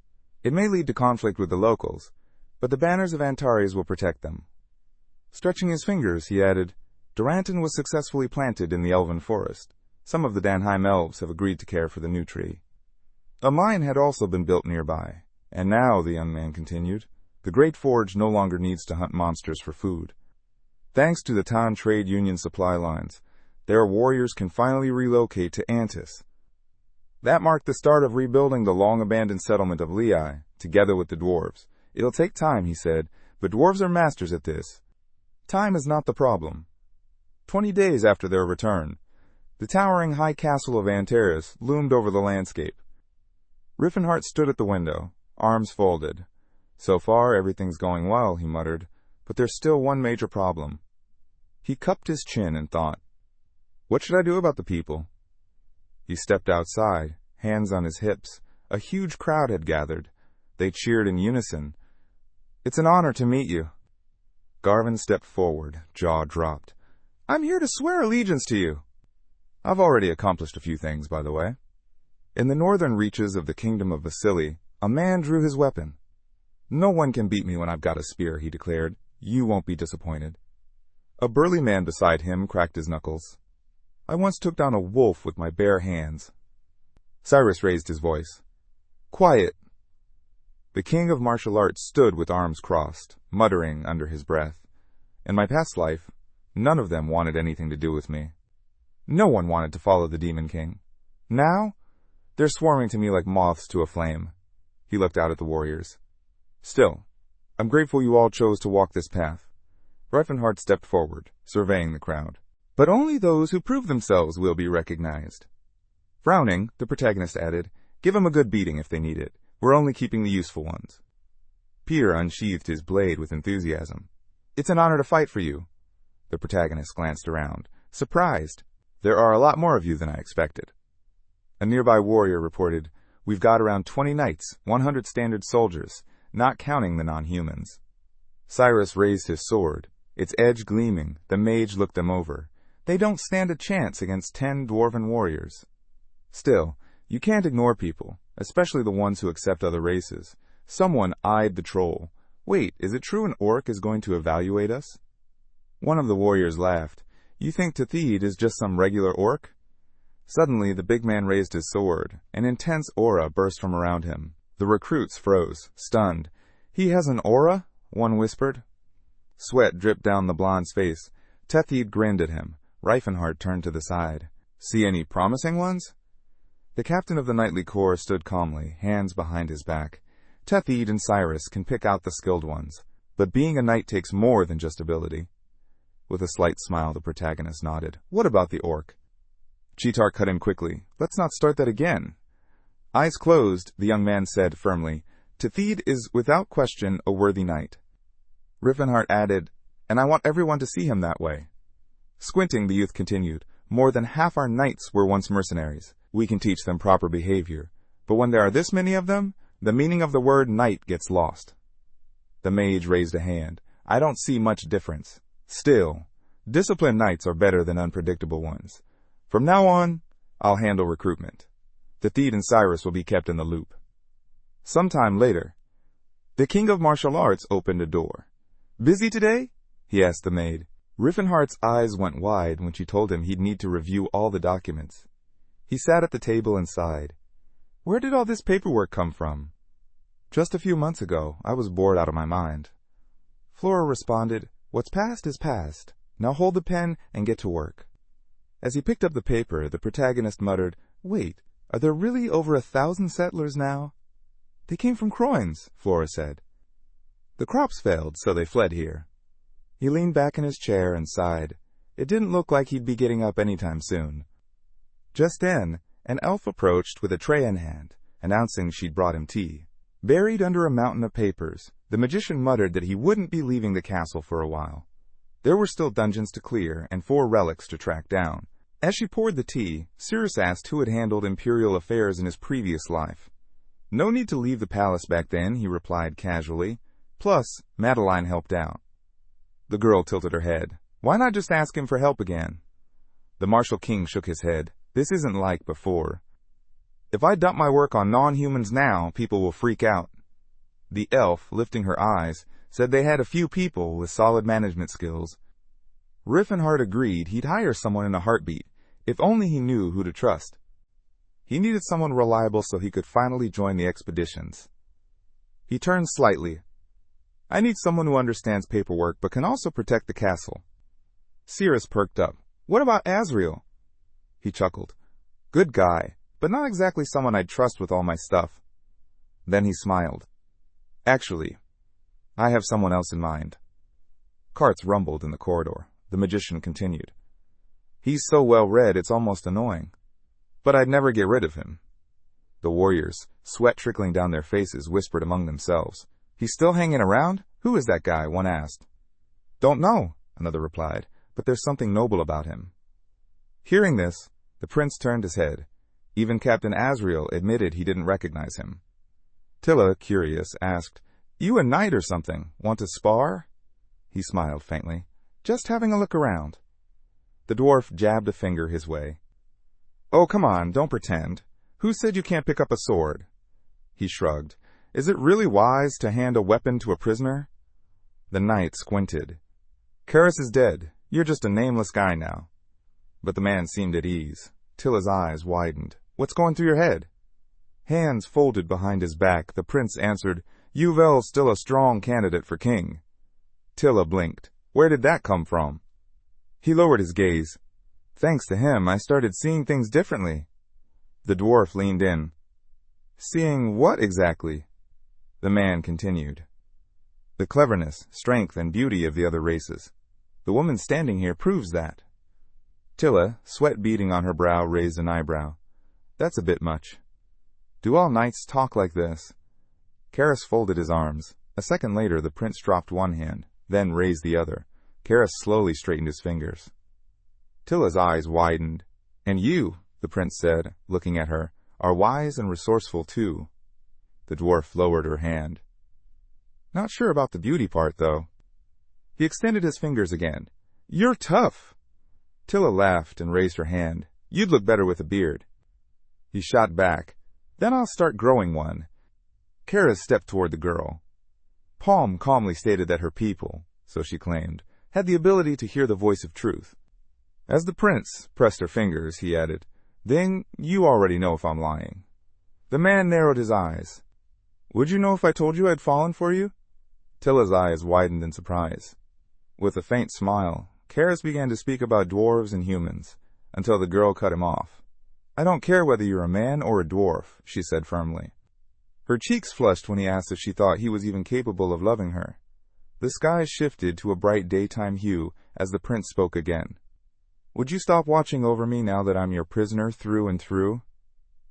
It may lead to conflict with the locals, but the banners of Antares will protect them. Stretching his fingers, he added, Duranton was successfully planted in the Elven Forest. Some of the Danheim elves have agreed to care for the new tree. A mine had also been built nearby, and now, the young man continued, the Great Forge no longer needs to hunt monsters for food. Thanks to the Tan Trade Union supply lines, their warriors can finally relocate to Antis. That marked the start of rebuilding the long-abandoned settlement of Lei, together with the dwarves. It'll take time, he said, but dwarves are masters at this. Time is not the problem. 20 days after their return, the towering high castle of Antares loomed over the landscape. Riffenhart stood at the window, arms folded. So far, everything's going well, he muttered, but there's still one major problem. He cupped his chin and thought, what should I do about the people? He stepped outside, hands on his hips. A huge crowd had gathered. They cheered in unison. It's an honor to meet you. Garvin stepped forward, jaw dropped. I'm here to swear allegiance to you. I've already accomplished a few things, by the way. In the northern reaches of the kingdom of Vasili, a man drew his weapon. No one can beat me when I've got a spear, he declared. You won't be disappointed. A burly man beside him cracked his knuckles. I once took down a wolf with my bare hands. Cyrus raised his voice. Quiet. The king of martial arts stood with arms crossed, muttering under his breath. In my past life, none of them wanted anything to do with me. No one wanted to follow the Demon King. Now, they're swarming to me like moths to a flame. He looked out at the warriors. Still, I'm grateful you all chose to walk this path. Riefenhart stepped forward, surveying the crowd. But only those who prove themselves will be recognized. Frowning, the protagonist added, give them a good beating if they need it. We're only keeping the useful ones. Pierre unsheathed his blade with enthusiasm. It's an honor to fight for you. The protagonist glanced around, surprised. There are a lot more of you than I expected. A nearby warrior reported, we've got around 20 knights, 100 standard soldiers, not counting the non-humans. Cyrus raised his sword, its edge gleaming. The mage looked them over. They don't stand a chance against 10 dwarven warriors. Still, you can't ignore people, especially the ones who accept other races. Someone eyed the troll. Wait, is it true an orc is going to evaluate us? One of the warriors laughed. You think Tathid is just some regular orc? Suddenly, the big man raised his sword. An intense aura burst from around him. The recruits froze, stunned. He has an aura? One whispered. Sweat dripped down the blonde's face. Tathid grinned at him. Riefenhart turned to the side. See any promising ones? The captain of the knightly corps stood calmly, hands behind his back. Tathid and Cyrus can pick out the skilled ones, but being a knight takes more than just ability. With a slight smile, the protagonist nodded. What about the orc? Cheetar cut in quickly. Let's not start that again. Eyes closed, the young man said firmly. Tathid is without question a worthy knight. Riefenhart added, and I want everyone to see him that way. Squinting, the youth continued. More than half our knights were once mercenaries. We can teach them proper behavior. But when there are this many of them, the meaning of the word knight gets lost. The mage raised a hand. I don't see much difference. Still, disciplined knights are better than unpredictable ones. From now on, I'll handle recruitment. The Theed and Cyrus will be kept in the loop. Sometime later, the king of martial arts opened a door. Busy today? He asked the maid. Riffenhart's eyes went wide when she told him he'd need to review all the documents. He sat at the table and sighed. Where did all this paperwork come from? Just a few months ago, I was bored out of my mind. Flora responded, What's past is past. Now hold the pen and get to work. As he picked up the paper, the protagonist muttered, Wait, are there really over 1,000 settlers now? They came from Croynes, Flora said. The crops failed, so they fled here. He leaned back in his chair and sighed. It didn't look like he'd be getting up anytime soon. Just then, an elf approached with a tray in hand, announcing she'd brought him tea. Buried under a mountain of papers, the magician muttered that he wouldn't be leaving the castle for a while. There were still dungeons to clear and 4 relics to track down. As she poured the tea, Cyrus asked who had handled imperial affairs in his previous life. No need to leave the palace back then, he replied casually. Plus, Madeline helped out. The girl tilted her head. Why not just ask him for help again? The Martial King shook his head. This isn't like before. If I dump my work on non-humans now, people will freak out. The elf, lifting her eyes, said they had a few people with solid management skills. Riffenhart agreed he'd hire someone in a heartbeat, if only he knew who to trust. He needed someone reliable so he could finally join the expeditions. He turned slightly. I need someone who understands paperwork but can also protect the castle. Cyrus perked up. What about Azriel? He chuckled. Good guy, but not exactly someone I'd trust with all my stuff. Then he smiled. Actually, I have someone else in mind. Carts rumbled in the corridor. The magician continued. He's so well read it's almost annoying. But I'd never get rid of him. The warriors, sweat trickling down their faces, whispered among themselves. He's still hanging around? Who is that guy? One asked. Don't know, another replied, but there's something noble about him. Hearing this, the prince turned his head. Even Captain Azriel admitted he didn't recognize him. Tilla, curious, asked, You a knight or something? Want to spar? He smiled faintly. Just having a look around. The dwarf jabbed a finger his way. Oh, come on, don't pretend. Who said you can't pick up a sword? He shrugged. Is it really wise to hand a weapon to a prisoner? The knight squinted. Karis is dead. You're just a nameless guy now. But the man seemed at ease. Tilla's eyes widened. What's going through your head? Hands folded behind his back, the prince answered, Yuvel's still a strong candidate for king. Tilla blinked. Where did that come from? He lowered his gaze. Thanks to him, I started seeing things differently. The dwarf leaned in. Seeing what exactly? The man continued. The cleverness, strength, and beauty of the other races. The woman standing here proves that. Tilla, sweat beading on her brow, raised an eyebrow. That's a bit much. Do all knights talk like this? Karis folded his arms. A second later, the prince dropped one hand, then raised the other. Karis slowly straightened his fingers. Tilla's eyes widened. And you, the prince said, looking at her, are wise and resourceful too. The dwarf lowered her hand. Not sure about the beauty part, though. He extended his fingers again. You're tough. Tilla laughed and raised her hand. You'd look better with a beard. He shot back. Then I'll start growing one. Karis stepped toward the girl. Palm calmly stated that her people, so she claimed, had the ability to hear the voice of truth. As the prince pressed her fingers, he added, Then you already know if I'm lying. The man narrowed his eyes. Would you know if I told you I'd fallen for you? Tilla's eyes widened in surprise. With a faint smile, Karis began to speak about dwarves and humans, until the girl cut him off. I don't care whether you're a man or a dwarf, she said firmly. Her cheeks flushed when he asked if she thought he was even capable of loving her. The sky shifted to a bright daytime hue as the prince spoke again. Would you stop watching over me now that I'm your prisoner through and through?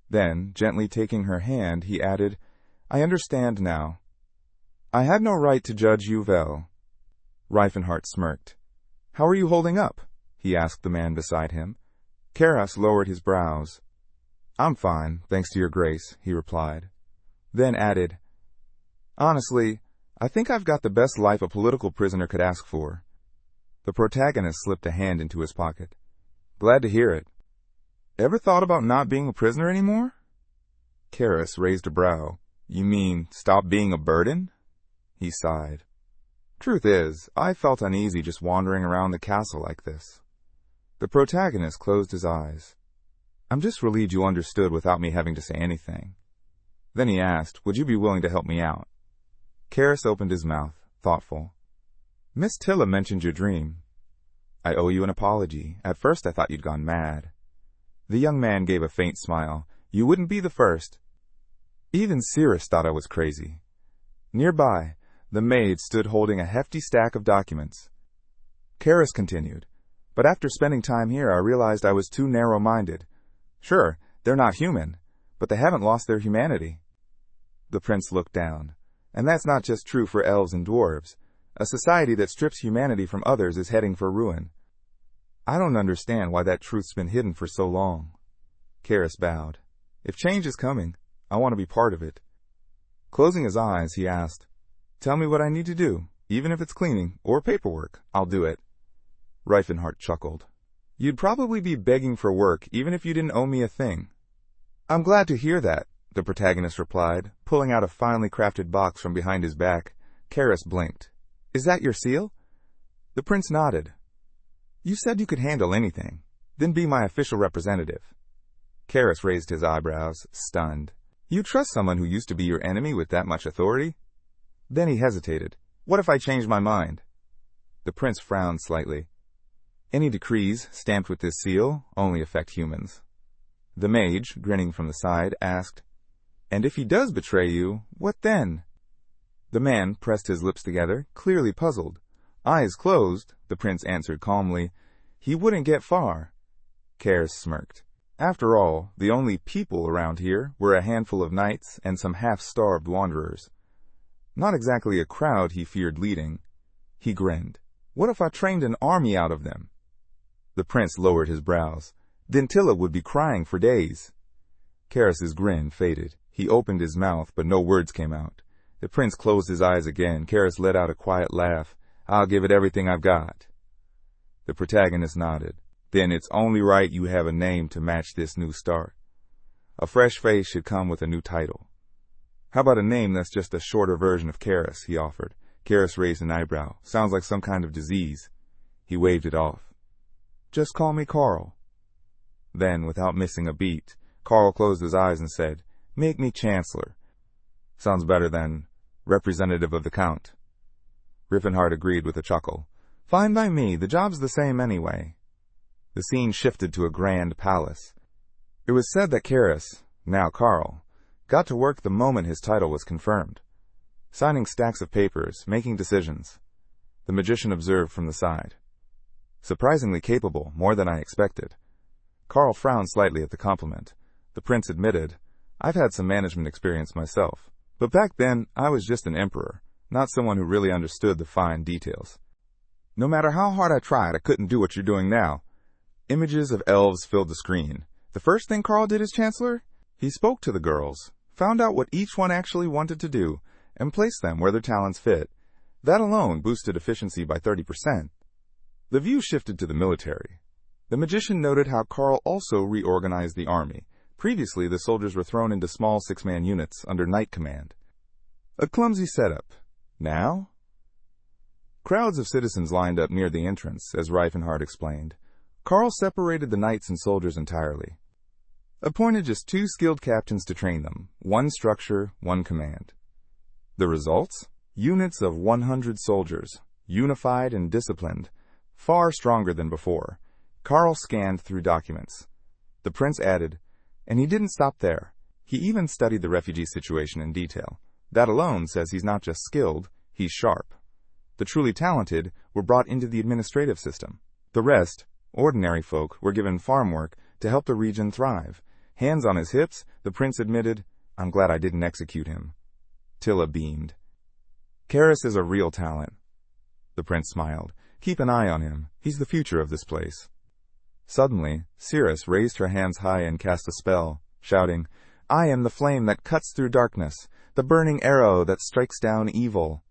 Then, gently taking her hand, he added, I understand now. I had no right to judge Yuvel. Reifenhart smirked. How are you holding up? He asked the man beside him. Karis lowered his brows. I'm fine, thanks to your grace, he replied. Then added, Honestly, I think I've got the best life a political prisoner could ask for. The protagonist slipped a hand into his pocket. Glad to hear it. Ever thought about not being a prisoner anymore? Karis raised a brow. You mean, stop being a burden? He sighed. Truth is, I felt uneasy just wandering around the castle like this. The protagonist closed his eyes. I'm just relieved you understood without me having to say anything. Then he asked, would you be willing to help me out? Karis opened his mouth, thoughtful. Miss Tilla mentioned your dream. I owe you an apology. At first I thought you'd gone mad. The young man gave a faint smile. You wouldn't be the first. Even Cirrus thought I was crazy. Nearby, the maid stood holding a hefty stack of documents. Karis continued, but after spending time here I realized I was too narrow-minded. Sure, they're not human, but they haven't lost their humanity. The prince looked down. And that's not just true for elves and dwarves. A society that strips humanity from others is heading for ruin. I don't understand why that truth's been hidden for so long. Karis bowed. If change is coming, I want to be part of it. Closing his eyes, he asked, tell me what I need to do. Even if it's cleaning or paperwork, I'll do it. Reifenhart chuckled. You'd probably be begging for work even if you didn't owe me a thing. I'm glad to hear that, the protagonist replied, pulling out a finely crafted box from behind his back. Karis blinked. Is that your seal? The prince nodded. You said you could handle anything. Then be my official representative. Karis raised his eyebrows, stunned. You trust someone who used to be your enemy with that much authority? Then he hesitated. What if I change my mind? The prince frowned slightly. Any decrees stamped with this seal only affect humans. The mage, grinning from the side, asked, and if he does betray you, what then? The man pressed his lips together, clearly puzzled. Eyes closed, the prince answered calmly. He wouldn't get far. Karis smirked. After all, the only people around here were a handful of knights and some half-starved wanderers. Not exactly a crowd he feared leading. He grinned. What if I trained an army out of them? The prince lowered his brows. Then Tilla would be crying for days. Karis's grin faded. He opened his mouth, but no words came out. The prince closed his eyes again. Karis let out a quiet laugh. I'll give it everything I've got. The protagonist nodded. Then it's only right you have a name to match this new start. A fresh face should come with a new title. How about a name that's just a shorter version of Karis, he offered. Karis raised an eyebrow. Sounds like some kind of disease. He waved it off. Just call me Carl. Then, without missing a beat, Carl closed his eyes and said, Make me Chancellor. Sounds better than representative of the Count. Riffenhard agreed with a chuckle. Fine by me, the job's the same anyway. The scene shifted to a grand palace. It was said that Karis, now Carl, got to work the moment his title was confirmed. Signing stacks of papers, making decisions. The magician observed from the side. Surprisingly capable, more than I expected. Carl frowned slightly at the compliment. The prince admitted, I've had some management experience myself, but back then I was just an emperor, not someone who really understood the fine details. No matter how hard I tried, I couldn't do what you're doing now. Images of elves filled the screen. The first thing Carl did as chancellor? He spoke to the girls, found out what each one actually wanted to do, and placed them where their talents fit. That alone boosted efficiency by 30%. The view shifted to the military. The magician noted how Carl also reorganized the army. Previously, the soldiers were thrown into small 6-man units under knight command. A clumsy setup. Now? Crowds of citizens lined up near the entrance, as Reifenhard explained. Carl separated the knights and soldiers entirely. Appointed just 2 skilled captains to train them. 1 structure, 1 command. The results? Units of 100 soldiers, unified and disciplined, far stronger than before. Carl scanned through documents. The prince added, and he didn't stop there. He even studied the refugee situation in detail. That alone says he's not just skilled, he's sharp. The truly talented were brought into the administrative system. The rest, ordinary folk, were given farm work to help the region thrive. Hands on his hips, the prince admitted, I'm glad I didn't execute him. Tilla beamed. Karis is a real talent. The prince smiled. Keep an eye on him. He's the future of this place. Suddenly, Cirrus raised her hands high and cast a spell, shouting, I am the flame that cuts through darkness, the burning arrow that strikes down evil.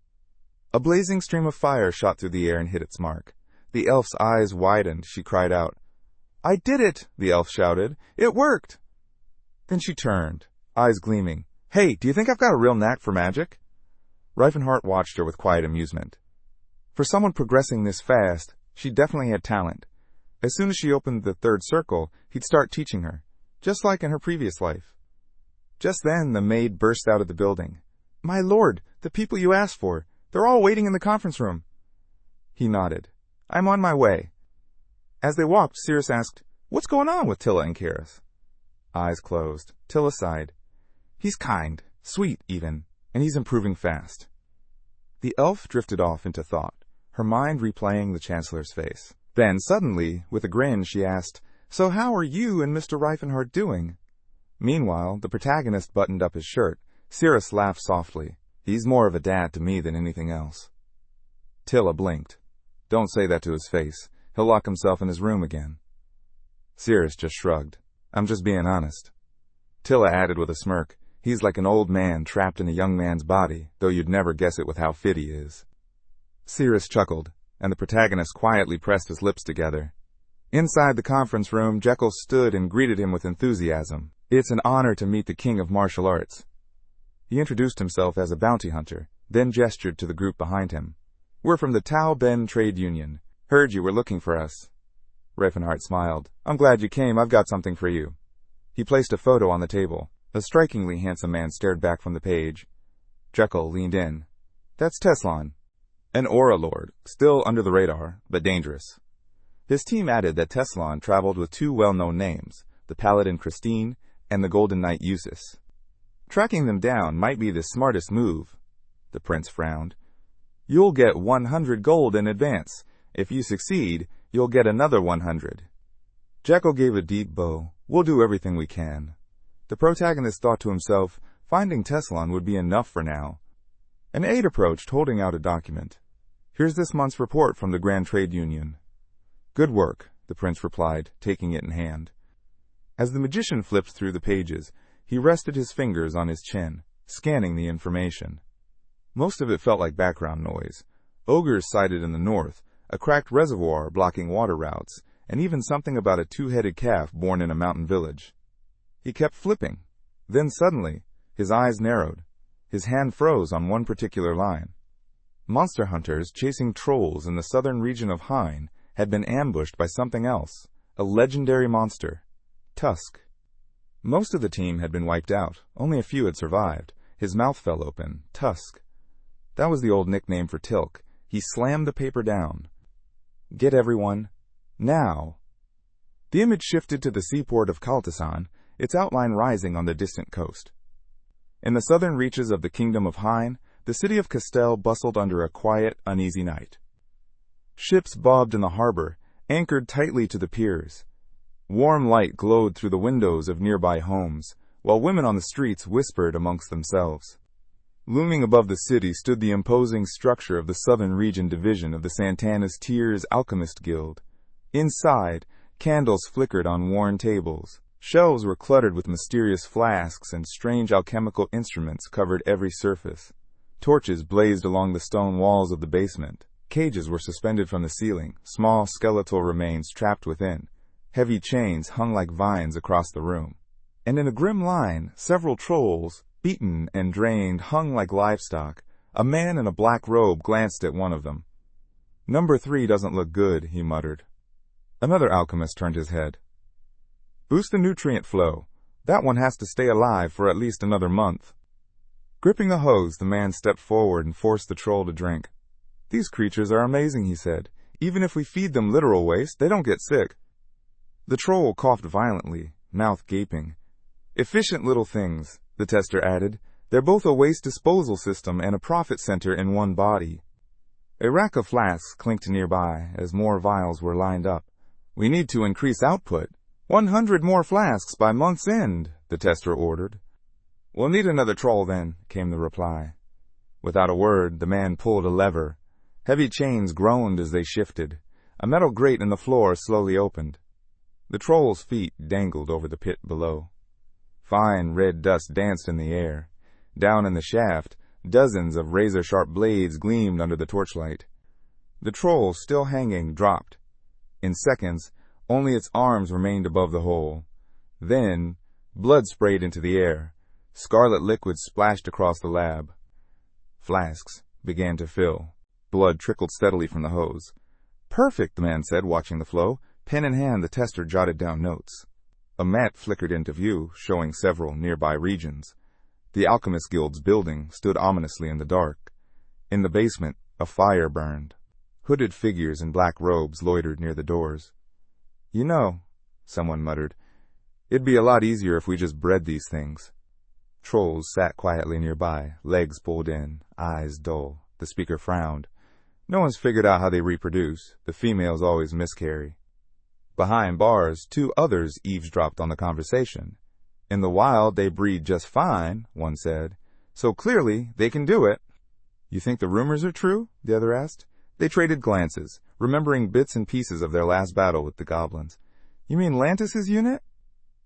A blazing stream of fire shot through the air and hit its mark. The elf's eyes widened. She cried out. "I did it!" the elf shouted. "It worked!" Then she turned, eyes gleaming. "Hey, do you think I've got a real knack for magic?" Reifenhart watched her with quiet amusement. For someone progressing this fast, she definitely had talent. As soon as she opened the third circle, he'd start teaching her, just like in her previous life. Just then, the maid burst out of the building. "My lord, the people you asked for, they're all waiting in the conference room." He nodded. "I'm on my way." As they walked, Cirrus asked, "What's going on with Tilla and Karis?" Eyes closed. Tilla sighed. "He's kind, sweet even, and he's improving fast." The elf drifted off into thought, her mind replaying the Chancellor's face. Then, suddenly, with a grin, she asked, "So how are you and Mr. Reifenhart doing?" Meanwhile, the protagonist buttoned up his shirt. Cirrus laughed softly. "He's more of a dad to me than anything else." Tilla blinked. "Don't say that to his face. He'll lock himself in his room again." Cirrus just shrugged. "I'm just being honest." Tilla added with a smirk, "He's like an old man trapped in a young man's body, though you'd never guess it with how fit he is." Cirrus chuckled, and the protagonist quietly pressed his lips together. Inside the conference room, Jekyll stood and greeted him with enthusiasm. "It's an honor to meet the king of martial arts." He introduced himself as a bounty hunter, then gestured to the group behind him. "We're from the Tao Ben Trade Union. Heard you were looking for us." Reifenhart smiled. "I'm glad you came. I've got something for you." He placed a photo on the table. A strikingly handsome man stared back from the page. Jekyll leaned in. "That's Teslan, an Aura Lord, still under the radar, but dangerous." His team added that Teslan traveled with two well-known names, the Paladin Christine and the Golden Knight Eustace. "Tracking them down might be the smartest move." The prince frowned. "You'll get 100 gold in advance. If you succeed, you'll get another 100. Jekyll gave a deep bow. "We'll do everything we can." The protagonist thought to himself, finding Teslan would be enough for now. An aide approached, holding out a document. "Here's this month's report from the Grand Trade Union." "Good work," the prince replied, taking it in hand. As the magician flipped through the pages, he rested his fingers on his chin, scanning the information. Most of it felt like background noise. Ogres sighted in the north, a cracked reservoir blocking water routes, and even something about a two-headed calf born in a mountain village. He kept flipping. Then suddenly, his eyes narrowed. His hand froze on one particular line. Monster hunters chasing trolls in the southern region of Hein had been ambushed by something else, a legendary monster, Tusk. Most of the team had been wiped out. Only a few had survived. His mouth fell open. Tusk. That was the old nickname for Tilk. He slammed the paper down. "Get everyone. Now." The image shifted to the seaport of Kaltasan, its outline rising on the distant coast. In the southern reaches of the kingdom of Hein, the city of Castel bustled under a quiet, uneasy night. Ships bobbed in the harbor, anchored tightly to the piers. Warm light glowed through the windows of nearby homes, while women on the streets whispered amongst themselves. Looming above the city stood the imposing structure of the Southern Region Division of the Santana's Tears Alchemist Guild. Inside, candles flickered on worn tables. Shelves were cluttered with mysterious flasks, and strange alchemical instruments covered every surface. Torches blazed along the stone walls of the basement. Cages were suspended from the ceiling, small skeletal remains trapped within. Heavy chains hung like vines across the room. And in a grim line, several trolls, beaten and drained, hung like livestock. A man in a black robe glanced at one of them. "Number 3 doesn't look good," he muttered. Another alchemist turned his head. "Boost the nutrient flow. That one has to stay alive for at least another month." Gripping a hose, the man stepped forward and forced the troll to drink. "These creatures are amazing," he said. "Even if we feed them literal waste, they don't get sick." The troll coughed violently, mouth gaping. "Efficient little things," the tester added. "They're both a waste disposal system and a profit center in one body." A rack of flasks clinked nearby as more vials were lined up. "We need to increase output. 100 more flasks by month's end," the tester ordered. "We'll need another troll then," came the reply. Without a word, the man pulled a lever. Heavy chains groaned as they shifted. A metal grate in the floor slowly opened. The troll's feet dangled over the pit below. Fine red dust danced in the air. Down in the shaft, Dozens of razor-sharp blades gleamed under the torchlight. The troll, still hanging, dropped. In seconds, only its arms remained above the hole. Then, blood sprayed into the air. Scarlet liquid splashed across the lab. Flasks began to fill. Blood trickled steadily from the hose. "Perfect," the man said, watching the flow. Pen in hand, the tester jotted down notes. A map flickered into view, showing several nearby regions. The Alchemist Guild's building stood ominously in the dark. In the basement, a fire burned. Hooded figures in black robes loitered near the doors. "You know," someone muttered, "it'd be a lot easier if we just bred these things." Trolls sat quietly nearby, legs pulled in, eyes dull. The speaker frowned. "No one's figured out how they reproduce. The females always miscarry." Behind bars, two others eavesdropped on the conversation. "In the wild, they breed just fine," one said. "So clearly, they can do it." "You think the rumors are true?" the other asked. They traded glances, remembering bits and pieces of their last battle with the goblins. "You mean Lantis's unit?"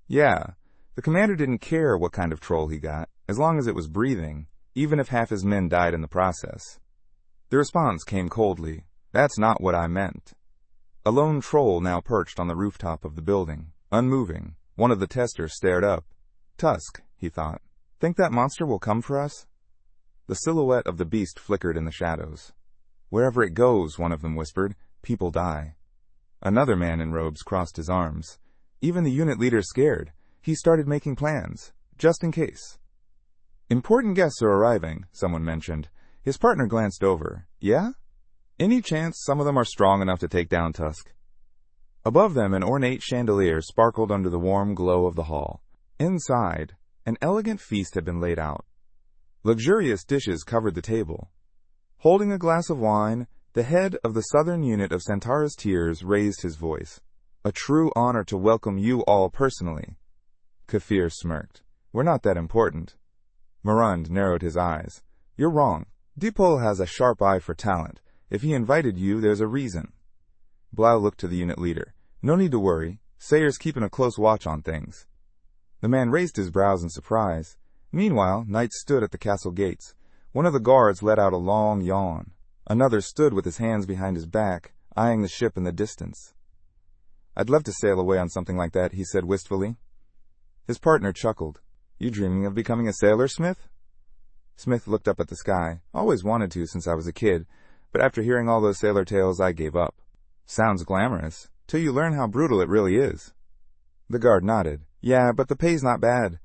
"Yeah. The commander didn't care what kind of troll he got, as long as it was breathing, even if half his men died in the process." The response came coldly. "That's not what I meant." A lone troll now perched on the rooftop of the building, unmoving. One of the testers stared up. "Tusk," he thought. "Think that monster will come for us?" The silhouette of the beast flickered in the shadows. "Wherever it goes," one of them whispered, "people die." Another man in robes crossed his arms. Even the unit leader scared. He started making plans, just in case. "Important guests are arriving," someone mentioned. His partner glanced over. "Yeah? Any chance some of them are strong enough to take down Tusk?" Above them, an ornate chandelier sparkled under the warm glow of the hall. Inside, an elegant feast had been laid out. Luxurious dishes covered the table. Holding a glass of wine, the head of the southern unit of Santara's Tears raised his voice. "A true honor to welcome you all personally." Kafir smirked. "We're not that important." Marund narrowed his eyes. "You're wrong. Dipol has a sharp eye for talent. If he invited you, there's a reason." Blau looked to the unit leader. "No need to worry. Sayer's keeping a close watch on things." The man raised his brows in surprise. Meanwhile, knights stood at the castle gates. One of the guards let out a long yawn. Another stood with his hands behind his back, eyeing the ship in the distance. "I'd love to sail away on something like that," he said wistfully. His partner chuckled. "You dreaming of becoming a sailor, Smith?" Smith looked up at the sky. "Always wanted to since I was a kid, but after hearing all those sailor tales, I gave up." "Sounds glamorous, till you learn how brutal it really is." The guard nodded. "Yeah, but the pay's not bad."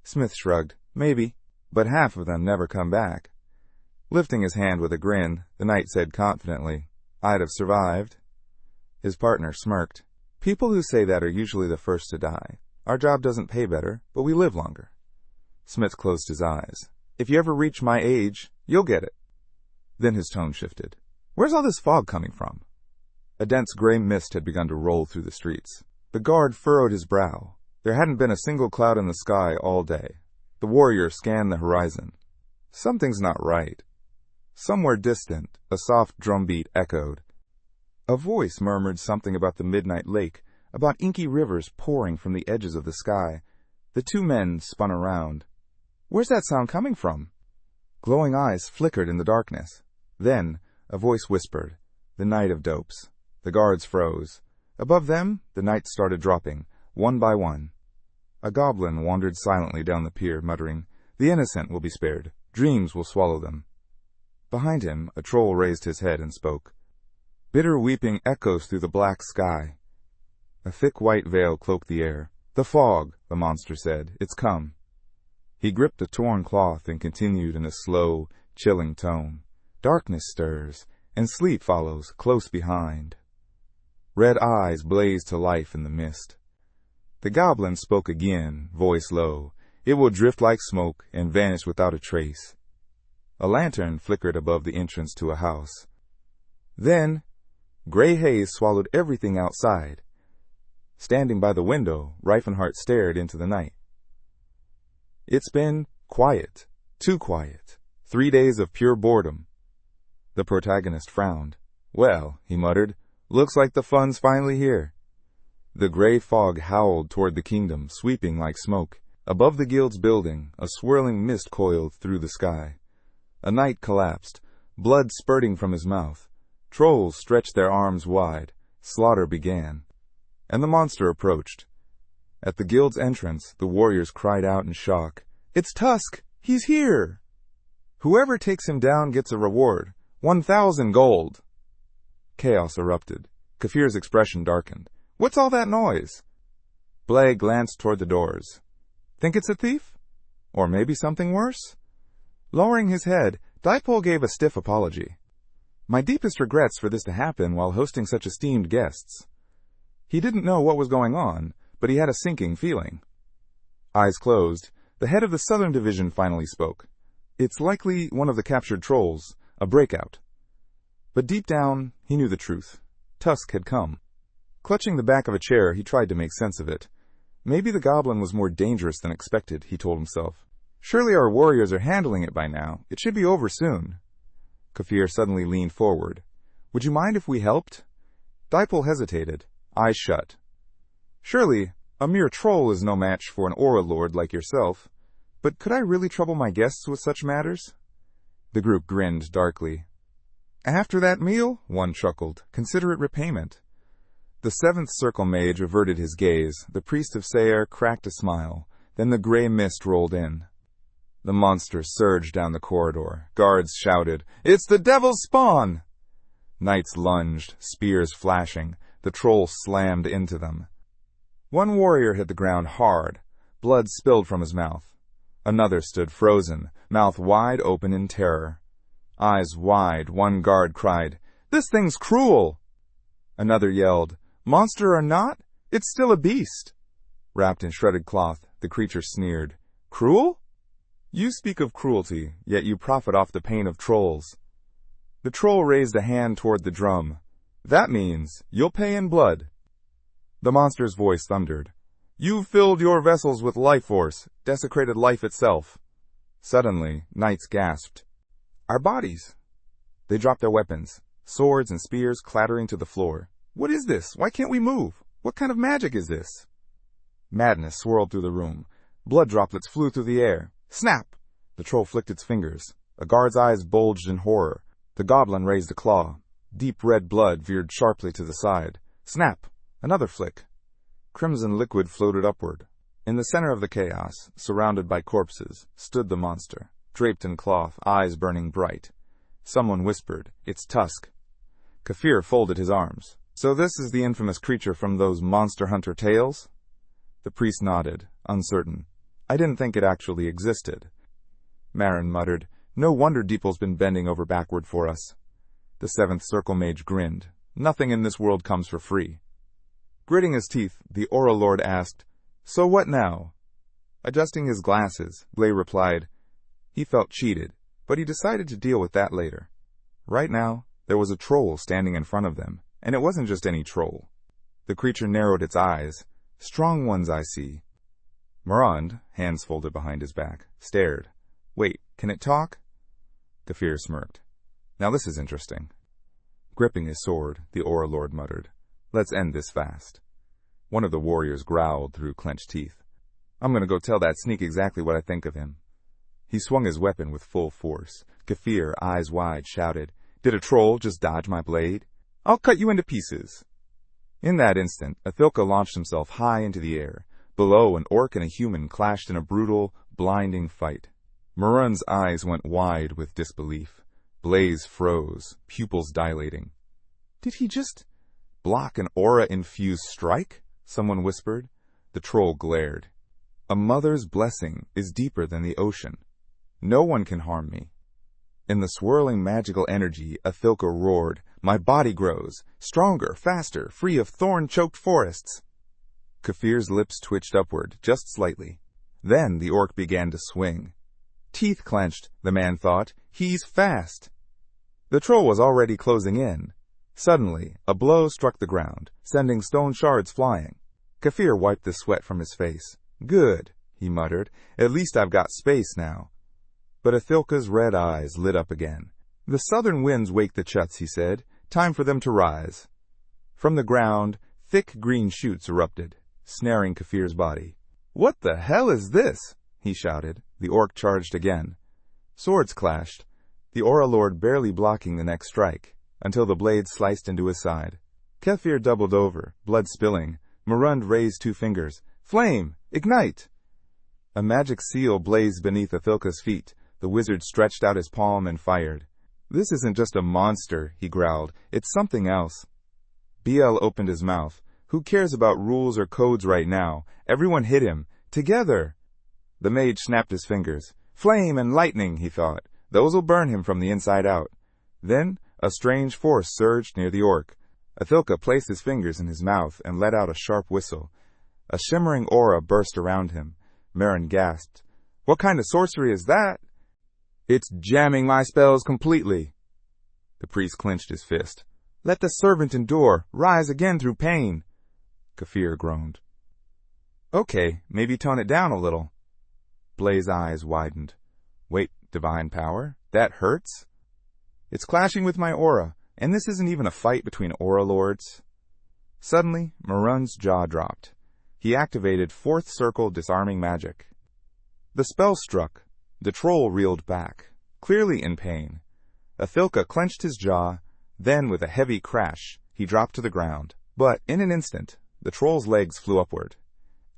Smith shrugged. "Maybe, but half of them never come back." Lifting his hand with a grin, the knight said confidently, "I'd have survived." His partner smirked. "People who say that are usually the first to die. Our job doesn't pay better, but we live longer." Smith closed his eyes. "If you ever reach my age, you'll get it." Then his tone shifted. "Where's all this fog coming from?" A dense gray mist had begun to roll through the streets. The guard furrowed his brow. There hadn't been a single cloud in the sky all day. The warrior scanned the horizon. Something's not right. Somewhere distant, a soft drumbeat echoed. A voice murmured something about the midnight lake, about inky rivers pouring from the edges of the sky. The two men spun around. "Where's that sound coming from?" Glowing eyes flickered in the darkness. Then, a voice whispered, "The night of dopes." The guards froze. Above them, the knights started dropping, one by one. A goblin wandered silently down the pier, muttering, "The innocent will be spared. Dreams will swallow them." Behind him, a troll raised his head and spoke. Bitter weeping echoes through the black sky. A thick white veil cloaked the air. "The fog," the monster said. "It's come." He gripped a torn cloth and continued in a slow, chilling tone. "Darkness stirs, and sleep follows close behind." Red eyes blazed to life in the mist. The goblin spoke again, voice low. "It will drift like smoke and vanish without a trace." A lantern flickered above the entrance to a house. Then, gray haze swallowed everything outside. Standing by the window, Reifenhart stared into the night. "It's been quiet, too quiet. 3 days of pure boredom." The protagonist frowned. "Well," he muttered, "looks like the fun's finally here." The gray fog howled toward the kingdom, sweeping like smoke. Above the guild's building, a swirling mist coiled through the sky. A knight collapsed, blood spurting from his mouth. Trolls stretched their arms wide. Slaughter began. And the monster approached. At the guild's entrance, the warriors cried out in shock. "It's Tusk! He's here! Whoever takes him down gets a reward. 1,000 gold!" Chaos erupted. Kafir's expression darkened. "What's all that noise?" Blay glanced toward the doors. "Think it's a thief? Or maybe something worse?" Lowering his head, Dipole gave a stiff apology. "My deepest regrets for this to happen while hosting such esteemed guests." He didn't know what was going on, but he had a sinking feeling. Eyes closed, the head of the Southern Division finally spoke. "It's likely one of the captured trolls, a breakout." But deep down, he knew the truth. Tusk had come. Clutching the back of a chair, he tried to make sense of it. Maybe the goblin was more dangerous than expected, he told himself. Surely our warriors are handling it by now. It should be over soon. Kafir suddenly leaned forward. "Would you mind if we helped?" Dipole hesitated, eyes shut. "Surely, a mere troll is no match for an aura lord like yourself. But could I really trouble my guests with such matters?" The group grinned darkly. "After that meal," one chuckled, "consider it repayment." The seventh circle mage averted his gaze. The priest of Sayre cracked a smile. Then the gray mist rolled in. The monster surged down the corridor. Guards shouted, "It's the devil's spawn!" Knights lunged, spears flashing. The troll slammed into them. One warrior hit the ground hard. Blood spilled from his mouth. Another stood frozen, mouth wide open in terror. Eyes wide, one guard cried, "This thing's cruel!" Another yelled, "Monster or not, it's still a beast." Wrapped in shredded cloth, the creature sneered, "Cruel? You speak of cruelty, yet you profit off the pain of trolls." The troll raised a hand toward the drum. "That means you'll pay in blood." The monster's voice thundered, "You've filled your vessels with life force, desecrated life itself." Suddenly, knights gasped. "Our bodies!" They dropped their weapons, swords and spears clattering to the floor. "What is this? Why can't we move? What kind of magic is this?" Madness swirled through the room. Blood droplets flew through the air. Snap! The troll flicked its fingers. A guard's eyes bulged in horror. The goblin raised a claw. Deep red blood veered sharply to the side. Snap! Another flick. Crimson liquid floated upward. In the center of the chaos, surrounded by corpses, stood the monster, draped in cloth, eyes burning bright. Someone whispered, "It's Tusk." Kafir folded his arms. "So this is the infamous creature from those monster hunter tales?" The priest nodded, uncertain. "I didn't think it actually existed." Marin muttered, "No wonder Dipole's been bending over backward for us." The seventh circle mage grinned. "Nothing in this world comes for free." Gritting his teeth, the Aura Lord asked, "So what now?" Adjusting his glasses, Blay replied, he felt cheated, but he decided to deal with that later. Right now, there was a troll standing in front of them, and it wasn't just any troll. The creature narrowed its eyes. "Strong ones, I see." Morand, hands folded behind his back, stared. "Wait, can it talk?" Kafir smirked. "Now this is interesting." Gripping his sword, the Aura Lord muttered, "Let's end this fast." One of the warriors growled through clenched teeth. "I'm going to go tell that sneak exactly what I think of him." He swung his weapon with full force. Kafir, eyes wide, shouted, "Did a troll just dodge my blade? I'll cut you into pieces." In that instant, Athilka launched himself high into the air. Below, an orc and a human clashed in a brutal, blinding fight. Morand's eyes went wide with disbelief. Blaze froze, pupils dilating. "Did he just block an aura-infused strike?" someone whispered. The troll glared. "A mother's blessing is deeper than the ocean. No one can harm me." In the swirling magical energy, Athilka roared, "My body grows, stronger, faster, free of thorn-choked forests." Kafir's lips twitched upward, just slightly. Then the orc began to swing. Teeth clenched, the man thought. He's fast. The troll was already closing in. Suddenly, a blow struck the ground, sending stone shards flying. Kafir wiped the sweat from his face. "Good," he muttered. "At least I've got space now." But Athilka's red eyes lit up again. "The southern winds wake the chuts," he said. "Time for them to rise." From the ground, thick green shoots erupted, snaring Kafir's body. "What the hell is this?" he shouted. The orc charged again. Swords clashed. the Aura Lord barely blocking the next strike, until the blade sliced into his side. Kefir doubled over, blood spilling. Marund raised 2 fingers. Flame! Ignite! A magic seal blazed beneath Athilka's feet. The wizard stretched out his palm and fired. This isn't just a monster, he growled. It's something else. BL opened his mouth. Who cares about rules or codes right now? Everyone hit him. Together! The mage snapped his fingers. Flame and lightning, he thought. Those'll burn him from the inside out. Then, a strange force surged near the orc. Athilka placed his fingers in his mouth and let out a sharp whistle. A shimmering aura burst around him. Marin gasped. What kind of sorcery is that? It's jamming my spells completely. The priest clenched his fist. Let the servant endure, rise again through pain. Kefir groaned. Okay, maybe tone it down a little. Blaze's eyes widened. Wait, divine power? That hurts? It's clashing with my aura, and this isn't even a fight between aura lords. Suddenly, Marund's jaw dropped. He activated 4th circle disarming magic. The spell struck. The troll reeled back, clearly in pain. Athilka clenched his jaw, then with a heavy crash, he dropped to the ground. But in an instant, the troll's legs flew upward.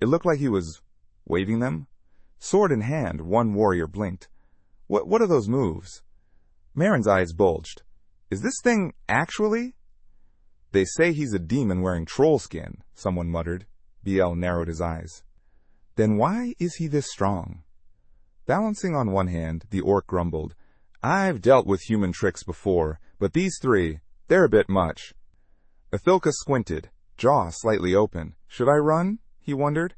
It looked like he was waving them. Sword in hand, one warrior blinked. What are those moves? Marin's eyes bulged. Is this thing actually? They say he's a demon wearing troll skin, someone muttered. BL narrowed his eyes. Then why is he this strong? Balancing on one hand, the orc grumbled. I've dealt with human tricks before, but these 3, they're a bit much. Athilka squinted, jaw slightly open. Should I run? He wondered.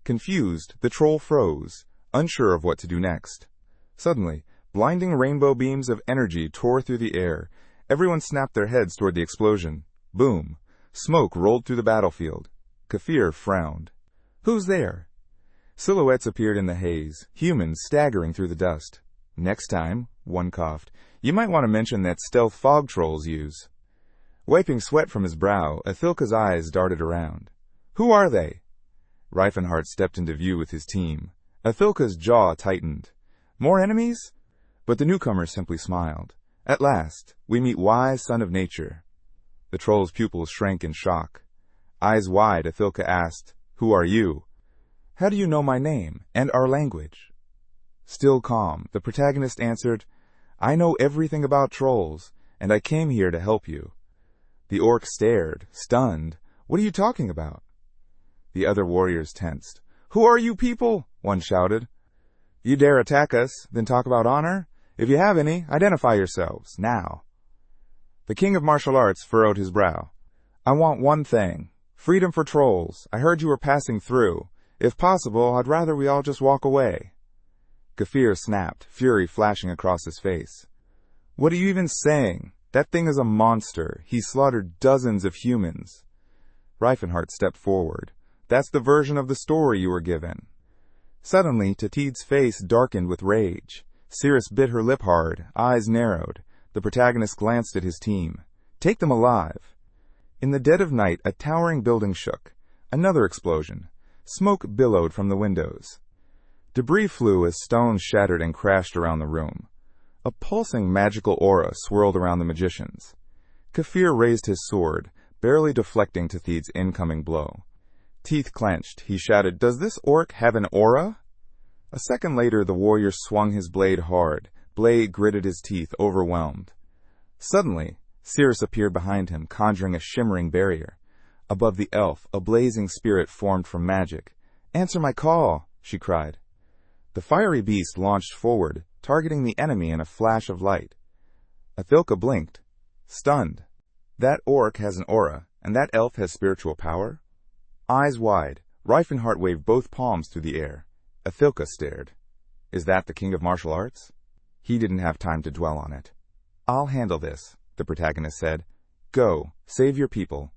Confused, the troll froze, unsure of what to do next. Suddenly, blinding rainbow beams of energy tore through the air. Everyone snapped their heads toward the explosion. Boom! Smoke rolled through the battlefield. Kefir frowned. Who's there? Silhouettes appeared in the haze, humans staggering through the dust. Next time, one coughed, you might want to mention that stealth fog trolls use. Wiping sweat from his brow, Athilka's eyes darted around. Who are they? Reifenhart stepped into view with his team. Athilka's jaw tightened. More enemies? But the newcomer simply smiled. At last, we meet wise son of nature. The troll's pupils shrank in shock. Eyes wide, Athilka asked, Who are you? How do you know my name and our language? Still calm, the protagonist answered, I know everything about trolls, and I came here to help you. The orc stared, stunned. What are you talking about? The other warriors tensed. Who are you people? One shouted. You dare attack us, then talk about honor? If you have any, identify yourselves, now. The king of martial arts furrowed his brow. I want one thing. Freedom for trolls. I heard you were passing through. If possible, I'd rather we all just walk away. Kefir snapped, fury flashing across his face. What are you even saying? That thing is a monster. He slaughtered dozens of humans. Reifenhart stepped forward. That's the version of the story you were given. Suddenly, Tatid's face darkened with rage. Cirrus bit her lip hard, eyes narrowed. The protagonist glanced at his team. Take them alive. In the dead of night, a towering building shook. Another explosion. Smoke billowed from the windows. Debris flew as stones shattered and crashed around the room. A pulsing magical aura swirled around the magicians. Kefir raised his sword, barely deflecting Tatid's incoming blow. Teeth clenched, he shouted, Does this orc have an aura? A second later, the warrior swung his blade hard. Blade gritted his teeth, overwhelmed. Suddenly, Cirrus appeared behind him, conjuring a shimmering barrier. Above the elf, a blazing spirit formed from magic. Answer my call, she cried. The fiery beast launched forward, targeting the enemy in a flash of light. Athilka blinked, stunned. That orc has an aura, and that elf has spiritual power? Eyes wide, Reifenhart waved both palms through the air. Athilka stared. Is that the king of martial arts? He didn't have time to dwell on it. I'll handle this, the protagonist said. Go, save your people.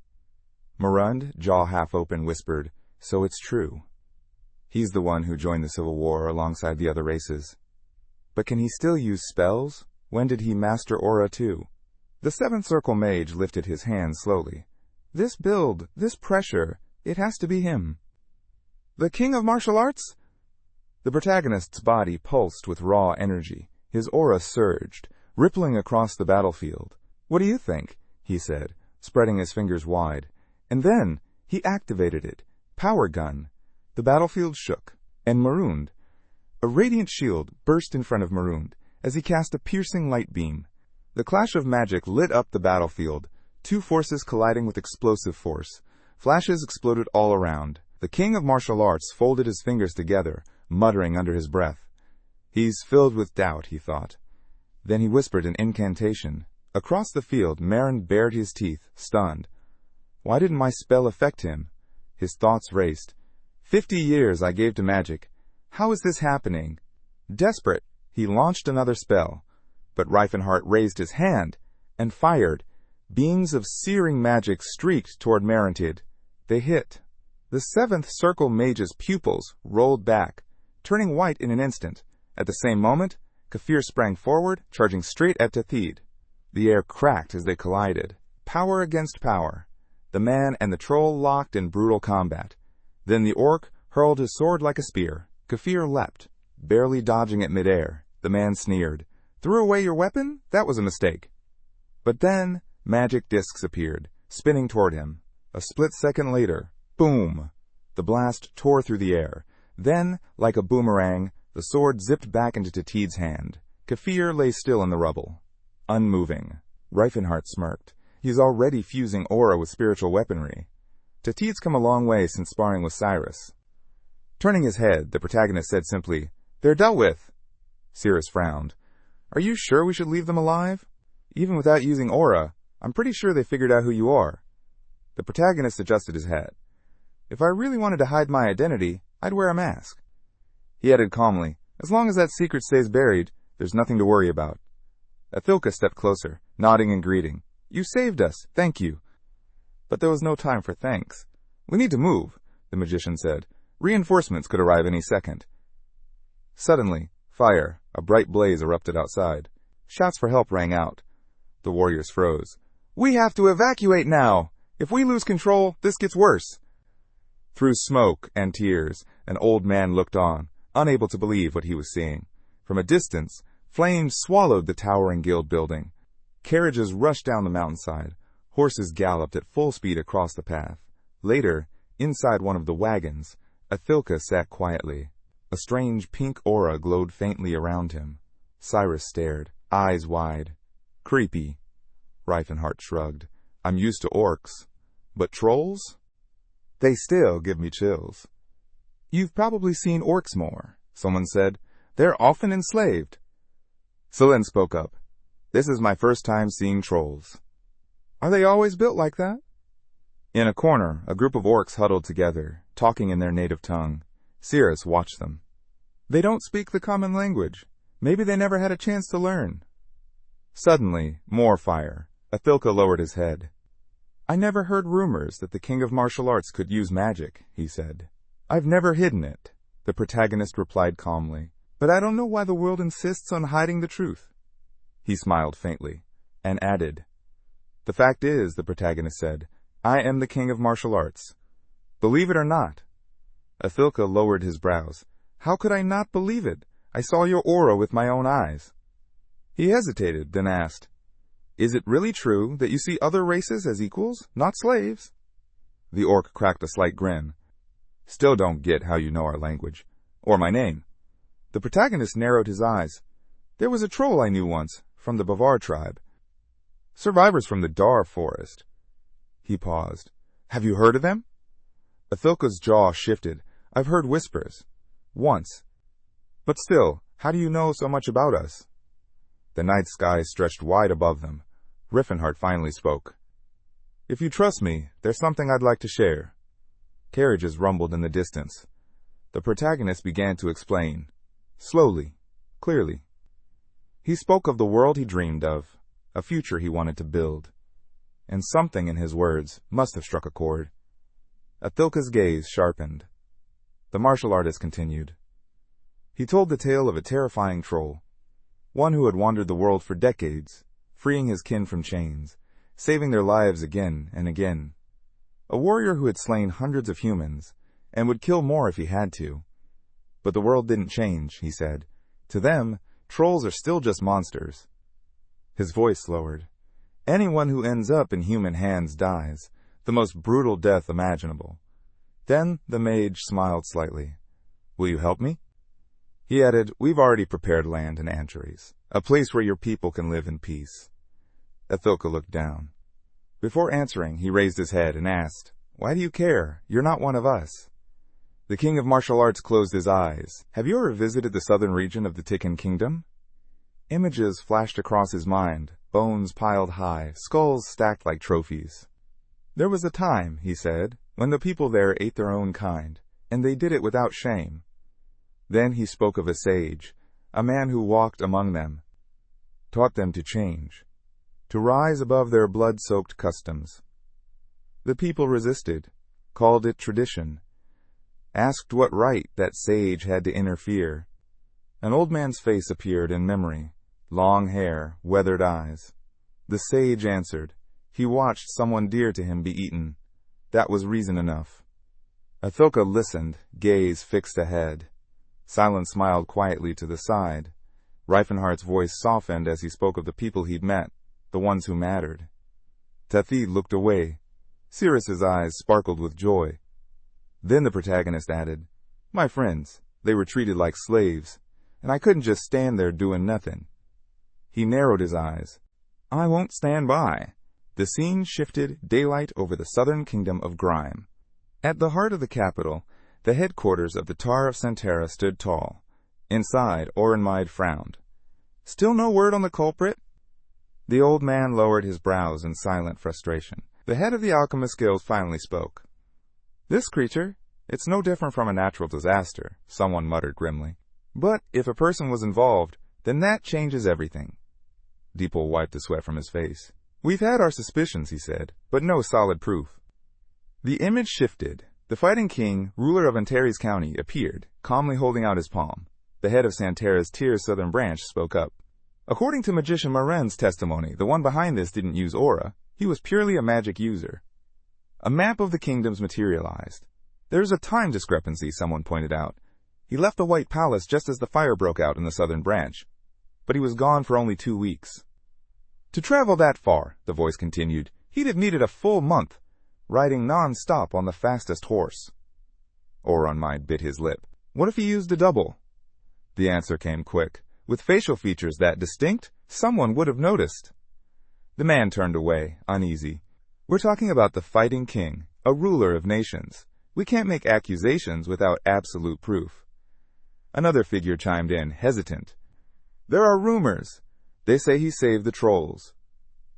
Marund, jaw half open, whispered, So it's true. He's the one who joined the Civil War alongside the other races. But can he still use spells? When did he master aura too? The 7th Circle mage lifted his hand slowly. This build, this pressure, it has to be him. The king of martial arts? The protagonist's body pulsed with raw energy. His aura surged. rippling across the battlefield. "What do you think?" he said, spreading his fingers wide. And then he activated it. Power gun. The battlefield shook, and Marooned. A radiant shield burst in front of Marooned as he cast a piercing light beam. The clash of magic lit up the battlefield, two forces colliding with explosive force. Flashes exploded all around. The king of martial arts folded his fingers together, muttering under his breath. "He's filled with doubt," he thought. Then he whispered an incantation. Across the field, Marin bared his teeth, stunned. Why didn't my spell affect him? His thoughts raced. 50 years I gave to magic. How is this happening? Desperate, he launched another spell. But Reifenhart raised his hand and fired. Beams of searing magic streaked toward Marintid. They hit. The seventh circle mage's pupils rolled back, turning white in an instant. At the same moment, Kafir sprang forward, charging straight at Tethid. The air cracked as they collided. Power against power. The man and the troll locked in brutal combat. Then the orc hurled his sword like a spear. Kafir leapt, barely dodging it midair. The man sneered. "Threw away your weapon? That was a mistake." But then, magic discs appeared, spinning toward him. A split second later, boom! The blast tore through the air. Then, like a boomerang, the sword zipped back into Tethid's hand. Kafir lay still in the rubble, unmoving. Reifenhart smirked. He's already fusing aura with spiritual weaponry. Tethid's come a long way since sparring with Cyrus. Turning his head, the protagonist said simply, "They're dealt with." Cyrus frowned. "Are you sure we should leave them alive? Even without using aura, I'm pretty sure they figured out who you are." The protagonist adjusted his hat. "If I really wanted to hide my identity, I'd wear a mask." He added calmly, "As long as that secret stays buried, there's nothing to worry about." Athilka stepped closer, nodding and greeting. "You saved us, thank you." But there was no time for thanks. "We need to move," the magician said. "Reinforcements could arrive any second." Suddenly, fire, a bright blaze erupted outside. Shouts for help rang out. The warriors froze. "We have to evacuate now! If we lose control, this gets worse." Through smoke and tears, an old man looked on, unable to believe what he was seeing. From a distance, flames swallowed the towering guild building. Carriages rushed down the mountainside. Horses galloped at full speed across the path. Later, inside one of the wagons, Athilka sat quietly. A strange pink aura glowed faintly around him. Cyrus stared, eyes wide. "Creepy." Reifenhart shrugged. "I'm used to orcs. But trolls? They still give me chills." "You've probably seen orcs more," someone said. "They're often enslaved." Selin spoke up. "This is my first time seeing trolls." "Are they always built like that?" In a corner, a group of orcs huddled together, talking in their native tongue. Cyrus watched them. "They don't speak the common language. Maybe they never had a chance to learn." Suddenly, more fire. Athilka lowered his head. "I never heard rumors that the king of martial arts could use magic," he said. "I've never hidden it," the protagonist replied calmly. "But I don't know why the world insists on hiding the truth." He smiled faintly, and added, "The fact is," the protagonist said, "I am the king of martial arts. Believe it or not." Athilka lowered his brows. "How could I not believe it? I saw your aura with my own eyes." He hesitated, then asked, "Is it really true that you see other races as equals, not slaves?" The orc cracked a slight grin. "Still don't get how you know our language. Or my name." The protagonist narrowed his eyes. "There was a troll I knew once, from the Bavar tribe. Survivors from the Dar forest." He paused. "Have you heard of them?" Athilka's jaw shifted. "I've heard whispers. Once. But still, how do you know so much about us?" The night sky stretched wide above them. Reifenhart finally spoke. "If you trust me, there's something I'd like to share." Carriages rumbled in the distance. The protagonist began to explain. Slowly, clearly. He spoke of the world he dreamed of, a future he wanted to build. And something in his words must have struck a chord. Athilka's gaze sharpened. The martial artist continued. He told the tale of a terrifying troll, one who had wandered the world for decades, freeing his kin from chains, saving their lives again and again. A warrior who had slain hundreds of humans, and would kill more if he had to. But the world didn't change, he said. To them, trolls are still just monsters. His voice lowered. Anyone who ends up in human hands dies, the most brutal death imaginable. Then the mage smiled slightly. Will you help me? He added, we've already prepared land and anchories, a place where your people can live in peace. Athilka looked down. Before answering, he raised his head and asked, why do you care? You're not one of us. The king of martial arts closed his eyes. Have you ever visited the southern region of the Tikkun kingdom? Images flashed across his mind, bones piled high, skulls stacked like trophies. There was a time, he said, when the people there ate their own kind, and they did it without shame. Then he spoke of a sage, a man who walked among them, taught them to change, to rise above their blood-soaked customs. The people resisted, called it tradition, asked what right that sage had to interfere. An old man's face appeared in memory, long hair, weathered eyes. The sage answered. He watched someone dear to him be eaten. That was reason enough. Athilka listened, gaze fixed ahead. Silence smiled quietly to the side. Reifenhardt's voice softened as he spoke of the people he'd met, the ones who mattered. Tathi looked away. Sirius's eyes sparkled with joy. Then the protagonist added, my friends, they were treated like slaves, and I couldn't just stand there doing nothing. He narrowed his eyes. I won't stand by. The scene shifted, daylight over the southern kingdom of Grime. At the heart of the capital, the headquarters of the Tar of Santera stood tall. Inside, Orenmaid frowned. Still no word on the culprit? The old man lowered his brows in silent frustration. The head of the alchemist guild finally spoke. This creature, it's no different from a natural disaster, someone muttered grimly. But if a person was involved, then that changes everything. Deepal wiped the sweat from his face. We've had our suspicions, he said, but no solid proof. The image shifted. The fighting king, ruler of Antares County, appeared, calmly holding out his palm. The head of Santera's Tyr southern branch spoke up. According to magician Maren's testimony, the one behind this didn't use aura. He was purely a magic user. A map of the kingdoms materialized. There's a time discrepancy, someone pointed out. He left the White Palace just as the fire broke out in the southern branch, but he was gone for only 2 weeks. To travel that far, the voice continued, he'd have needed a full month, riding non-stop on the fastest horse. Orenmaid bit his lip. What if he used a double? The answer came quick. With facial features that distinct, someone would have noticed. The man turned away, uneasy. We're talking about the fighting king, a ruler of nations. We can't make accusations without absolute proof. Another figure chimed in, hesitant. There are rumors. They say he saved the trolls.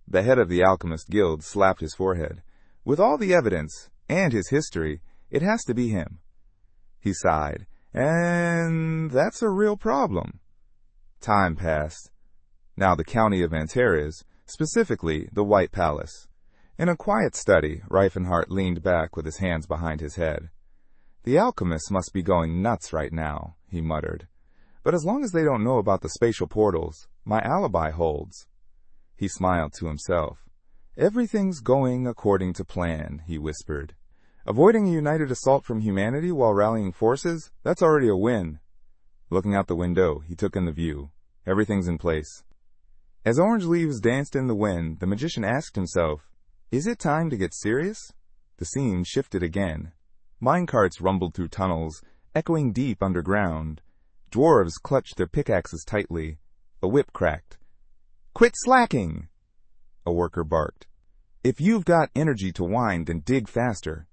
The head of the Alchemist Guild slapped his forehead. With all the evidence, and his history, it has to be him. He sighed. And that's a real problem. Time passed. Now the county of Antares, specifically the White Palace. In a quiet study, Reifenhardt leaned back with his hands behind his head. The alchemists must be going nuts right now, he muttered. But as long as they don't know about the spatial portals, my alibi holds. He smiled to himself. Everything's going according to plan, he whispered. Avoiding a united assault from humanity while rallying forces, that's already a win. Looking out the window, he took in the view. Everything's in place. As orange leaves danced in the wind, the magician asked himself, is it time to get serious? The scene shifted again. Minecarts rumbled through tunnels, echoing deep underground. Dwarves clutched their pickaxes tightly. A whip cracked. Quit slacking! A worker barked. If you've got energy to whine, then dig faster.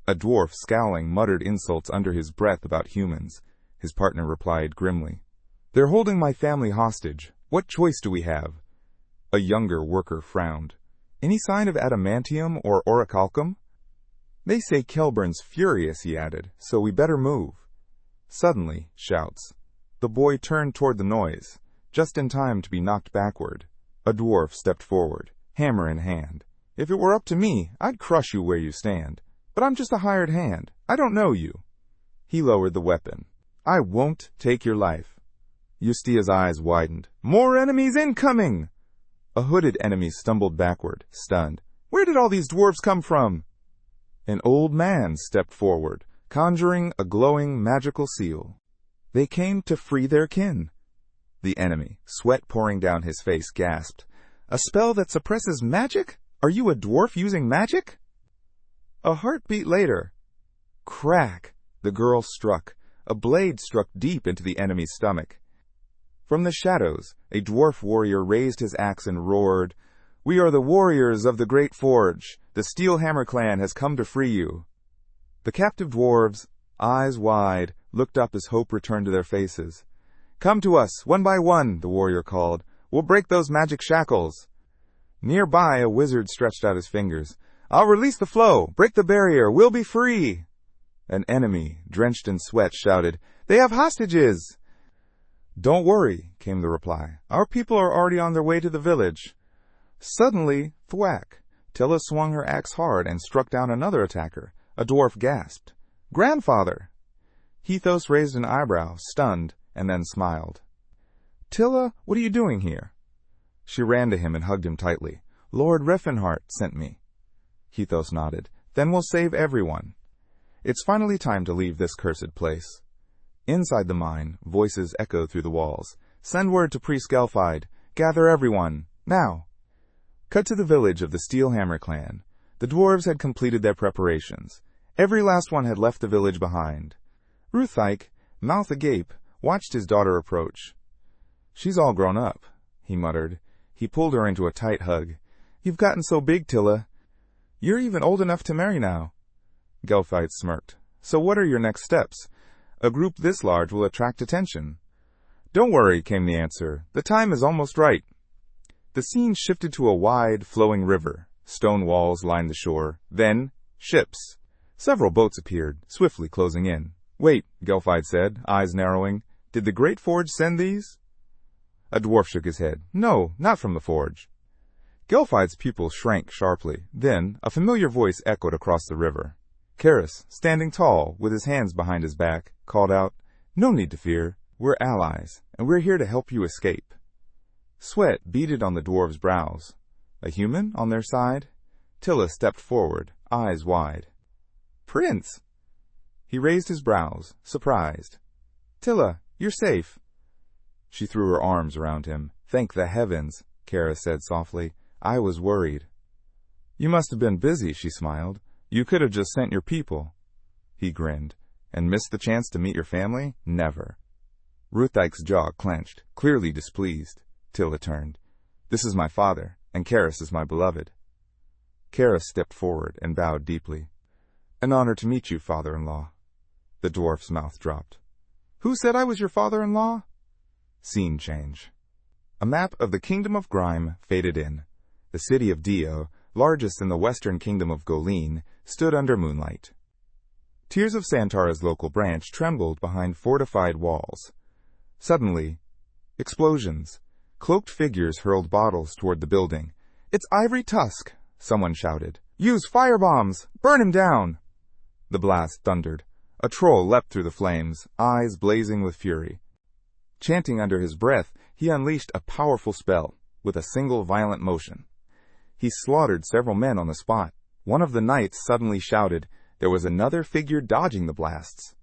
A dwarf, scowling, muttered insults under his breath about humans. His partner replied grimly. They're holding my family hostage. What choice do we have? A younger worker frowned. Any sign of adamantium or orichalcum? They say Kelburn's furious, he added, so we better move. Suddenly, shouts. The boy turned toward the noise, just in time to be knocked backward. A dwarf stepped forward, hammer in hand. If it were up to me, I'd crush you where you stand. But I'm just a hired hand. I don't know you. He lowered the weapon. I won't take your life. Yustia's eyes widened. More enemies incoming! A hooded enemy stumbled backward, stunned. Where did all these dwarves come from? An old man stepped forward, conjuring a glowing magical seal. They came to free their kin. The enemy, sweat pouring down his face, gasped. A spell that suppresses magic? Are you a dwarf using magic? A heartbeat later. Crack! The girl struck. A blade struck deep into the enemy's stomach. From the shadows, a dwarf warrior raised his axe and roared, "We are the warriors of the Great Forge. The Steelhammer clan has come to free you." The captive dwarves, eyes wide, looked up as hope returned to their faces. "Come to us, one by one," the warrior called. "We'll break those magic shackles." Nearby, a wizard stretched out his fingers. "I'll release the flow. Break the barrier. We'll be free." An enemy, drenched in sweat, shouted, "They have hostages!" "Don't worry," came the reply. "Our people are already on their way to the village." Suddenly, thwack! Tilla swung her axe hard and struck down another attacker. A dwarf gasped. "Grandfather!" Hethos raised an eyebrow, stunned, and then smiled. "Tilla, what are you doing here?" She ran to him and hugged him tightly. "Lord Refenhart sent me." Hethos nodded. "Then we'll save everyone. It's finally time to leave this cursed place." Inside the mine, voices echoed through the walls. "Send word to Priest Gelfide. Gather everyone. Now." Cut to the village of the Steelhammer clan. The dwarves had completed their preparations. Every last one had left the village behind. Ruthike, mouth agape, watched his daughter approach. "She's all grown up," he muttered. He pulled her into a tight hug. "You've gotten so big, Tilla. You're even old enough to marry now." Gelfide smirked. "So what are your next steps? A group this large will attract attention." "Don't worry," came the answer. "The time is almost right." The scene shifted to a wide, flowing river. Stone walls lined the shore. Then, ships. Several boats appeared, swiftly closing in. "Wait," Gelfide said, eyes narrowing. "Did the Great Forge send these?" A dwarf shook his head. "No, not from the forge." Gelfide's pupils shrank sharply. Then, a familiar voice echoed across the river. Karis, standing tall, with his hands behind his back, called out, "No need to fear. We're allies, and we're here to help you escape." Sweat beaded on the dwarves' brows. A human on their side? Tilla stepped forward, eyes wide. "Prince!" He raised his brows, surprised. "Tilla, you're safe." She threw her arms around him. "Thank the heavens," Karis said softly. "I was worried." "You must have been busy," she smiled. "You could have just sent your people." He grinned. "And missed the chance to meet your family? Never." Ruthike's jaw clenched, clearly displeased. Tilla turned. "This is my father, and Karis is my beloved." Karis stepped forward and bowed deeply. "An honor to meet you, father-in-law." The dwarf's mouth dropped. "Who said I was your father-in-law?" Scene change. A map of the Kingdom of Grime faded in. The city of Dio, largest in the western kingdom of Golin, stood under moonlight. Tears of Santara's local branch trembled behind fortified walls. Suddenly, explosions. Cloaked figures hurled bottles toward the building. "It's Ivory Tusk!" someone shouted. "Use firebombs! Burn him down!" The blast thundered. A troll leapt through the flames, eyes blazing with fury. Chanting under his breath, he unleashed a powerful spell, with a single violent motion. He slaughtered several men on the spot. One of the knights suddenly shouted. There was another figure dodging the blasts.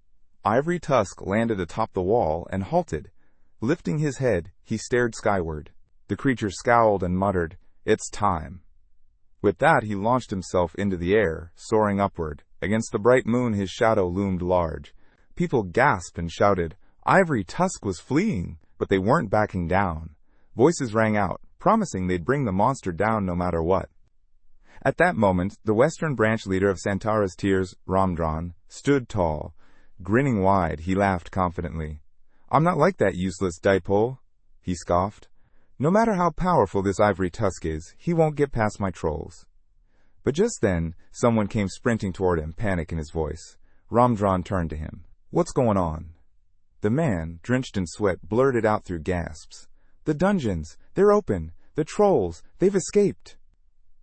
Ivory Tusk landed atop the wall and halted. Lifting his head, he stared skyward. The creature scowled and muttered, "It's time." With that, he launched himself into the air, soaring upward. Against the bright moon, his shadow loomed large. People gasped and shouted. Ivory Tusk was fleeing, but they weren't backing down. Voices rang out, promising they'd bring the monster down no matter what. At that moment, the western branch leader of Santara's Tears, Ramdran, stood tall. Grinning wide, he laughed confidently. "I'm not like that useless dipole," he scoffed. "No matter how powerful this Ivory Tusk is, he won't get past my trolls." But just then, someone came sprinting toward him, panic in his voice. Ramdran turned to him. "What's going on?" The man, drenched in sweat, blurted out through gasps. "The dungeons! They're open! The trolls! They've escaped!"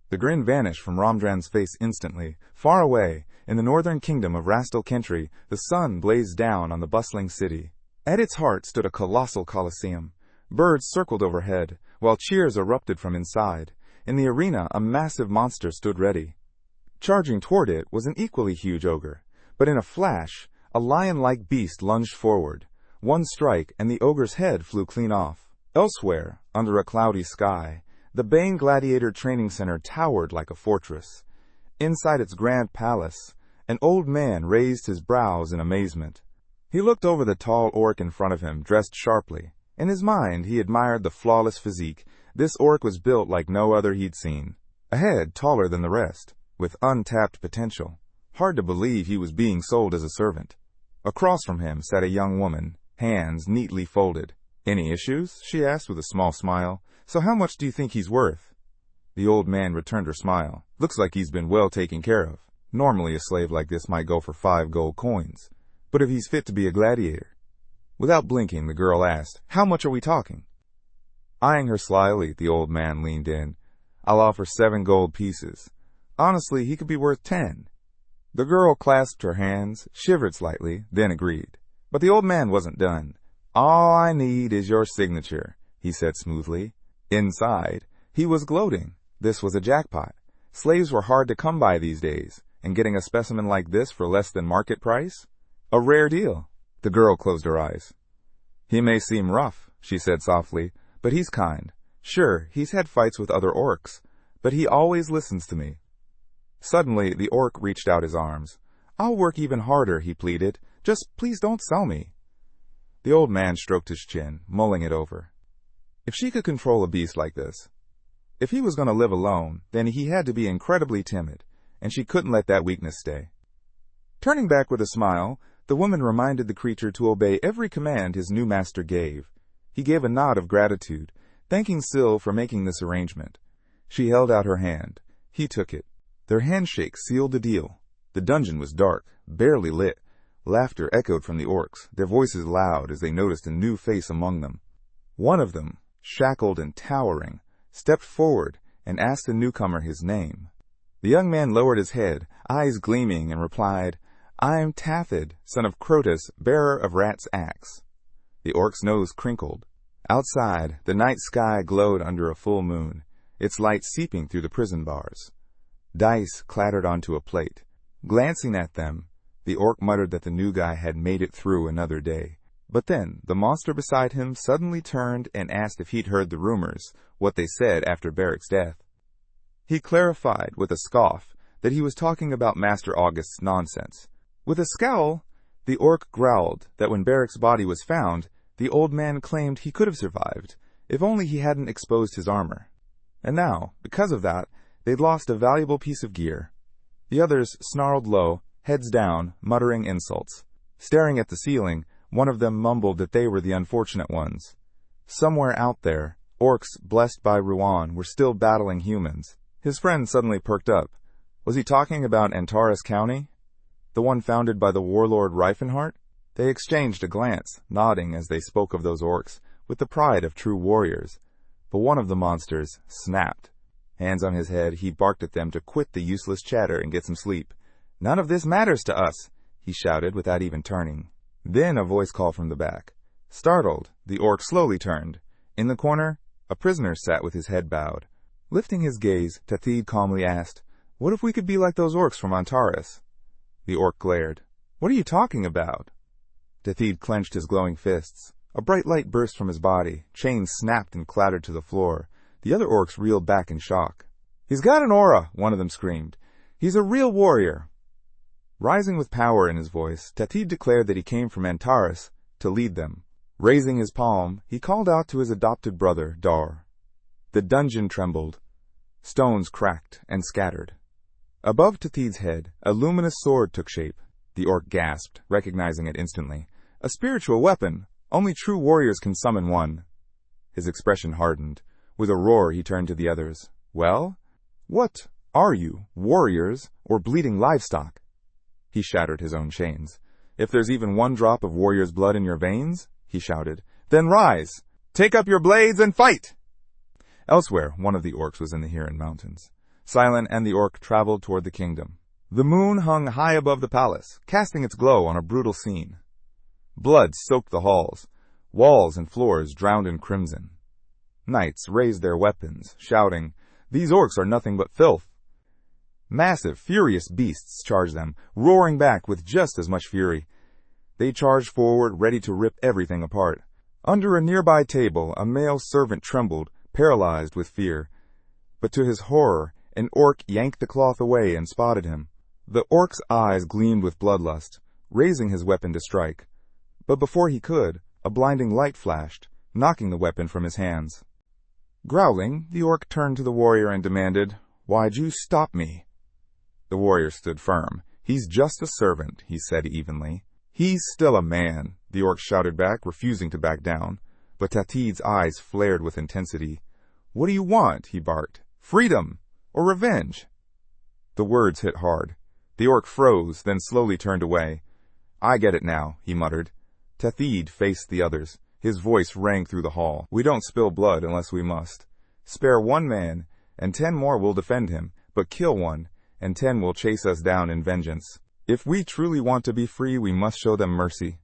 The grin vanished from Ramdran's face instantly. Far away, in the northern kingdom of Rastal Kentry, the sun blazed down on the bustling city. At its heart stood a colossal coliseum. Birds circled overhead, while cheers erupted from inside. In the arena, a massive monster stood ready. Charging toward it was an equally huge ogre, but in a flash, a lion-like beast lunged forward. One strike, and the ogre's head flew clean off. Elsewhere, under a cloudy sky, The Bane Gladiator Training Center towered like a fortress. Inside its grand palace, an old man raised his brows in amazement. He looked over the tall orc in front of him, dressed sharply. In his mind, he admired the flawless physique. This orc was built like no other he'd seen. A head taller than the rest, with untapped potential. Hard to believe he was being sold as a servant. Across from him sat a young woman, hands neatly folded. "Any issues?" she asked with a small smile. "So how much do you think he's worth?" The old man returned her smile. "Looks like he's been well taken care of. Normally a slave like this might go for 5 gold coins. But if he's fit to be a gladiator." Without blinking, the girl asked, "How much are we talking?" Eyeing her slyly, the old man leaned in. "I'll offer 7 gold pieces. Honestly, he could be worth 10. The girl clasped her hands, shivered slightly, then agreed. But the old man wasn't done. "All I need is your signature," he said smoothly. Inside, he was gloating. This was a jackpot. Slaves were hard to come by these days, and getting a specimen like this for less than market price? A rare deal. The girl closed her eyes. "He may seem rough," she said softly, "but he's kind. Sure, he's had fights with other orcs, but he always listens to me." Suddenly, the orc reached out his arms. "I'll work even harder," he pleaded. "Just please don't sell me." The old man stroked his chin, mulling it over. If she could control a beast like this, if he was going to live alone, then he had to be incredibly timid, and she couldn't let that weakness stay. Turning back with a smile, the woman reminded the creature to obey every command his new master gave. He gave a nod of gratitude, thanking Syl for making this arrangement. She held out her hand. He took it. Their handshake sealed the deal. The dungeon was dark, barely lit. Laughter echoed from the orcs, their voices loud as they noticed a new face among them. One of them, shackled and towering, stepped forward and asked the newcomer his name. The young man lowered his head, eyes gleaming, and replied, "I'm Tathid, son of Crotus, bearer of Rat's axe." The orc's nose crinkled. Outside, the night sky glowed under a full moon, its light seeping through the prison bars. Dice clattered onto a plate. Glancing at them, the orc muttered that the new guy had made it through another day. But then, the monster beside him suddenly turned and asked if he'd heard the rumors, what they said after Barrick's death. He clarified with a scoff that he was talking about Master August's nonsense. With a scowl, the orc growled that when Barrick's body was found, the old man claimed he could have survived, if only he hadn't exposed his armor. And now, because of that, they'd lost a valuable piece of gear. The others snarled low, heads down, muttering insults. Staring at the ceiling, one of them mumbled that they were the unfortunate ones. Somewhere out there, orcs blessed by Ruan were still battling humans. His friend suddenly perked up. Was he talking about Antares County? The one founded by the warlord Reifenhart? They exchanged a glance, nodding as they spoke of those orcs, with the pride of true warriors. But one of the monsters snapped. Hands on his head, he barked at them to quit the useless chatter and get some sleep. "None of this matters to us," he shouted without even turning. Then a voice called from the back. Startled, the orc slowly turned. In the corner, a prisoner sat with his head bowed. Lifting his gaze, Tathid calmly asked, "What if we could be like those orcs from Antares?" The orc glared. "What are you talking about?" Tathid clenched his glowing fists. A bright light burst from his body. Chains snapped and clattered to the floor. The other orcs reeled back in shock. "He's got an aura," one of them screamed. "He's a real warrior." Rising with power in his voice, Tathid declared that he came from Antares to lead them. Raising his palm, he called out to his adopted brother, Dar. The dungeon trembled. Stones cracked and scattered. Above Tathid's head, a luminous sword took shape. The orc gasped, recognizing it instantly. "A spiritual weapon! Only true warriors can summon one." His expression hardened. With a roar, he turned to the others. "Well? What are you, warriors or bleeding livestock?" He shattered his own chains. "If there's even one drop of warrior's blood in your veins," he shouted, "then rise! Take up your blades and fight!" Elsewhere, one of the orcs was in the Huron Mountains. Silent and the orc traveled toward the kingdom. The moon hung high above the palace, casting its glow on a brutal scene. Blood soaked the halls. Walls and floors drowned in crimson. Knights raised their weapons, shouting, "These orcs are nothing but filth." Massive, furious beasts charged them, roaring back with just as much fury. They charged forward, ready to rip everything apart. Under a nearby table, a male servant trembled, paralyzed with fear. But to his horror, an orc yanked the cloth away and spotted him. The orc's eyes gleamed with bloodlust, raising his weapon to strike. But before he could, a blinding light flashed, knocking the weapon from his hands. Growling, the orc turned to the warrior and demanded, "Why'd you stop me?" The warrior stood firm. "He's just a servant," he said evenly. "He's still a man," the orc shouted back, refusing to back down. But Tatid's eyes flared with intensity. "What do you want?" he barked. "Freedom or revenge?" The words hit hard. The orc froze, then slowly turned away. "I get it now," he muttered. Tatid faced the others. His voice rang through the hall. "We don't spill blood unless we must. Spare one man, and 10 more will defend him, but kill one, and 10 will chase us down in vengeance. If we truly want to be free, we must show them mercy."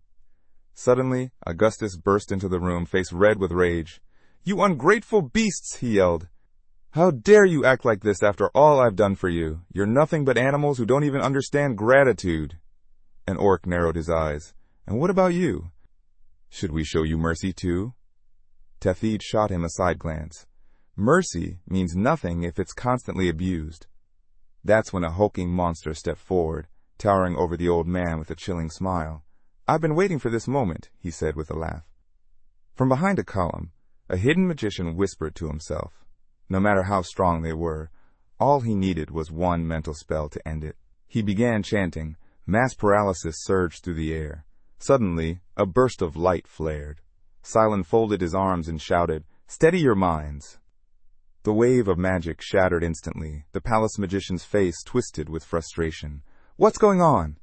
Suddenly, Augustus burst into the room, face red with rage. "You ungrateful beasts!" he yelled. "How dare you act like this after all I've done for you? You're nothing but animals who don't even understand gratitude." An orc narrowed his eyes. "And what about you? Should we show you mercy too?" Tatid shot him a side glance. "Mercy means nothing if it's constantly abused." That's when a hulking monster stepped forward, towering over the old man with a chilling smile. "I've been waiting for this moment," he said with a laugh. From behind a column, a hidden magician whispered to himself. No matter how strong they were, all he needed was one mental spell to end it. He began chanting. Mass paralysis surged through the air. Suddenly, a burst of light flared. Silent folded his arms and shouted, "Steady your minds!" The wave of magic shattered instantly. The palace magician's face twisted with frustration. "What's going on?"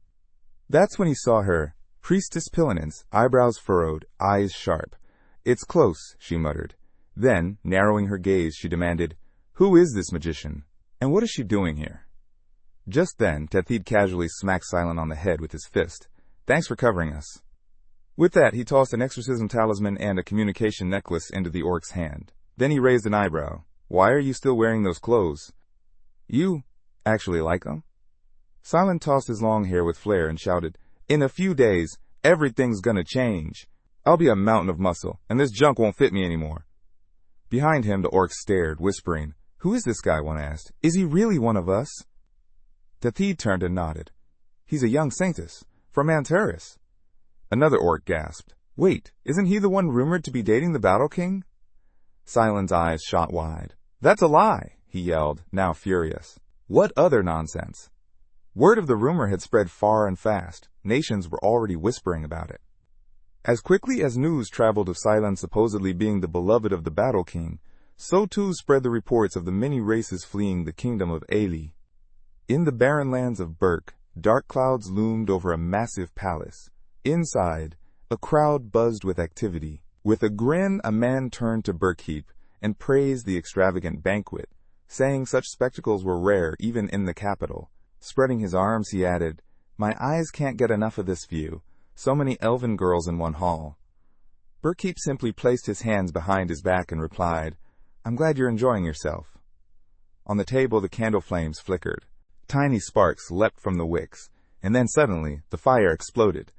That's when he saw her, Priestess Pilinance, eyebrows furrowed, eyes sharp. "It's close," she muttered. Then, narrowing her gaze, she demanded, "Who is this magician? And what is she doing here?" Just then, Tatid casually smacked Silent on the head with his fist. "Thanks for covering us." With that, he tossed an exorcism talisman and a communication necklace into the orc's hand. Then he raised an eyebrow. "Why are you still wearing those clothes? You actually like them?" Silent tossed his long hair with flair and shouted, "In a few days, everything's gonna change. I'll be a mountain of muscle, and this junk won't fit me anymore." Behind him, the orc stared, whispering, "Who is this guy?" one asked. "Is he really one of us?" Tatid turned and nodded. "He's a young saintess, from Antares." Another orc gasped. "Wait, isn't he the one rumored to be dating the Battle King?" Silent's eyes shot wide. "That's a lie," he yelled, now furious. "What other nonsense?" Word of the rumor had spread far and fast. Nations were already whispering about it. As quickly as news traveled of Silent supposedly being the beloved of the Battle King, so too spread the reports of the many races fleeing the kingdom of Ailey. In the barren lands of Berk, dark clouds loomed over a massive palace. Inside, a crowd buzzed with activity. With a grin, a man turned to Berkheap and praised the extravagant banquet, saying such spectacles were rare even in the capital. Spreading his arms, he added, "My eyes can't get enough of this view. So many elven girls in one hall." Berkheap simply placed his hands behind his back and replied, "I'm glad you're enjoying yourself." On the table, the candle flames flickered. Tiny sparks leapt from the wicks, and then suddenly, the fire exploded.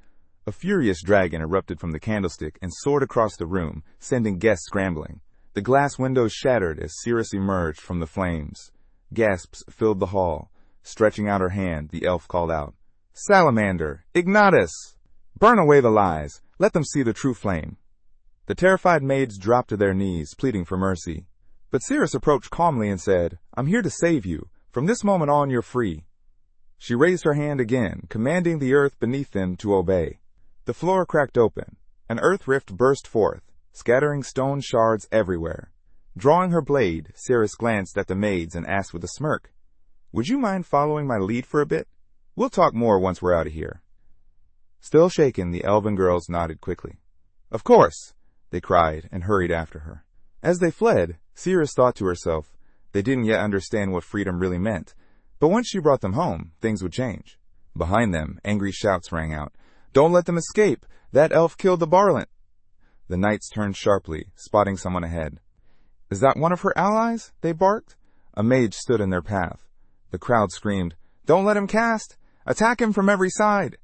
A furious dragon erupted from the candlestick and soared across the room, sending guests scrambling. The glass windows shattered as Cirrus emerged from the flames. Gasps filled the hall. Stretching out her hand, the elf called out, "Salamander! Ignatus! Burn away the lies! Let them see the true flame!" The terrified maids dropped to their knees, pleading for mercy. But Cirrus approached calmly and said, "I'm here to save you. From this moment on, you're free." She raised her hand again, commanding the earth beneath them to obey. The floor cracked open. An earth rift burst forth, scattering stone shards everywhere. Drawing her blade, Cirrus glanced at the maids and asked with a smirk, "Would you mind following my lead for a bit? We'll talk more once we're out of here." Still shaken, the elven girls nodded quickly. "Of course!" they cried and hurried after her. As they fled, Cirrus thought to herself, they didn't yet understand what freedom really meant, but once she brought them home, things would change. Behind them, angry shouts rang out, "Don't let them escape! That elf killed the varlet!" The knights turned sharply, spotting someone ahead. "Is that one of her allies?" they barked. A mage stood in their path. The crowd screamed, "Don't let him cast! Attack him from every side!"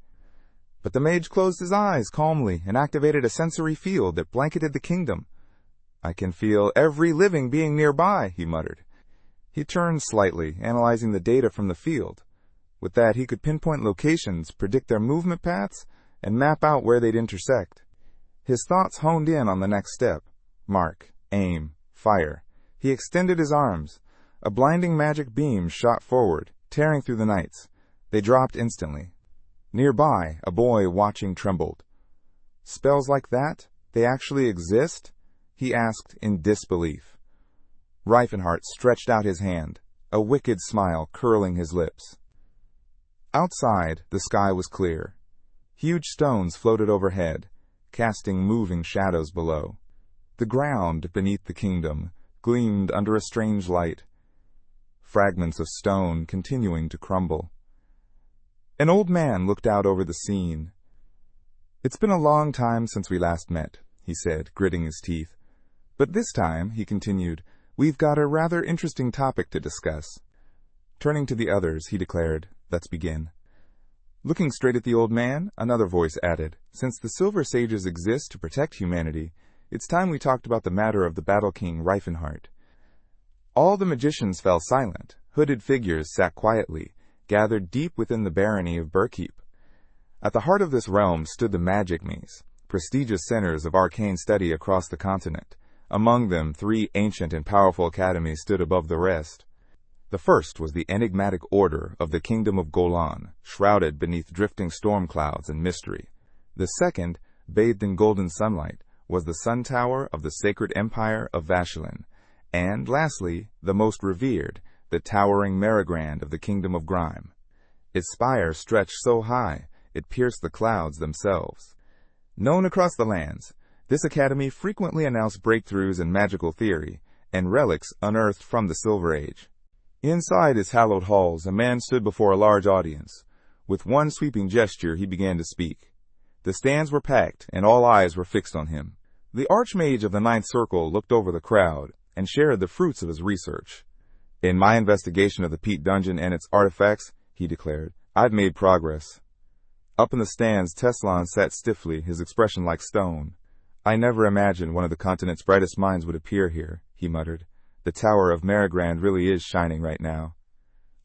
But the mage closed his eyes calmly and activated a sensory field that blanketed the kingdom. "I can feel every living being nearby," he muttered. He turned slightly, analyzing the data from the field. With that, he could pinpoint locations, predict their movement paths, and map out where they'd intersect. His thoughts honed in on the next step. Mark, aim, fire. He extended his arms. A blinding magic beam shot forward, tearing through the knights. They dropped instantly. Nearby, a boy watching trembled. "Spells like that? They actually exist?" he asked in disbelief. Reifenhart stretched out his hand, a wicked smile curling his lips. Outside, the sky was clear. Huge stones floated overhead, casting moving shadows below. The ground beneath the kingdom gleamed under a strange light, fragments of stone continuing to crumble. An old man looked out over the scene. "It's been a long time since we last met," he said, gritting his teeth. "But this time," he continued, "we've got a rather interesting topic to discuss." Turning to the others, he declared, "Let's begin." Looking straight at the old man, another voice added, "Since the Silver Sages exist to protect humanity, it's time we talked about the matter of the Battle King Reifenhart." All the magicians fell silent. Hooded figures sat quietly, gathered deep within the barony of Burkeep. At the heart of this realm stood the magic maze, prestigious centers of arcane study across the continent. Among them, 3 ancient and powerful academies stood above the rest. The first was the enigmatic order of the Kingdom of Golan, shrouded beneath drifting storm clouds and mystery. The second, bathed in golden sunlight, was the Sun Tower of the Sacred Empire of Vashelin. And lastly, the most revered, the towering Marigrand of the Kingdom of Grime. Its spire stretched so high, it pierced the clouds themselves. Known across the lands, this academy frequently announced breakthroughs in magical theory and relics unearthed from the Silver Age. Inside its hallowed halls, a man stood before a large audience. With one sweeping gesture, he began to speak. The stands were packed, and all eyes were fixed on him. The Archmage of the Ninth Circle looked over the crowd and shared the fruits of his research. "In my investigation of the Peat Dungeon and its artifacts," he declared, "I've made progress." Up in the stands, Teslan sat stiffly, his expression like stone. "I never imagined one of the continent's brightest minds would appear here," he muttered. "The Tower of Marigrand really is shining right now."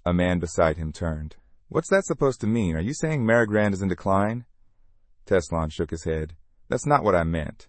A man beside him turned. "What's that supposed to mean? Are you saying Marigrand is in decline?" Teslan shook his head. "That's not what I meant."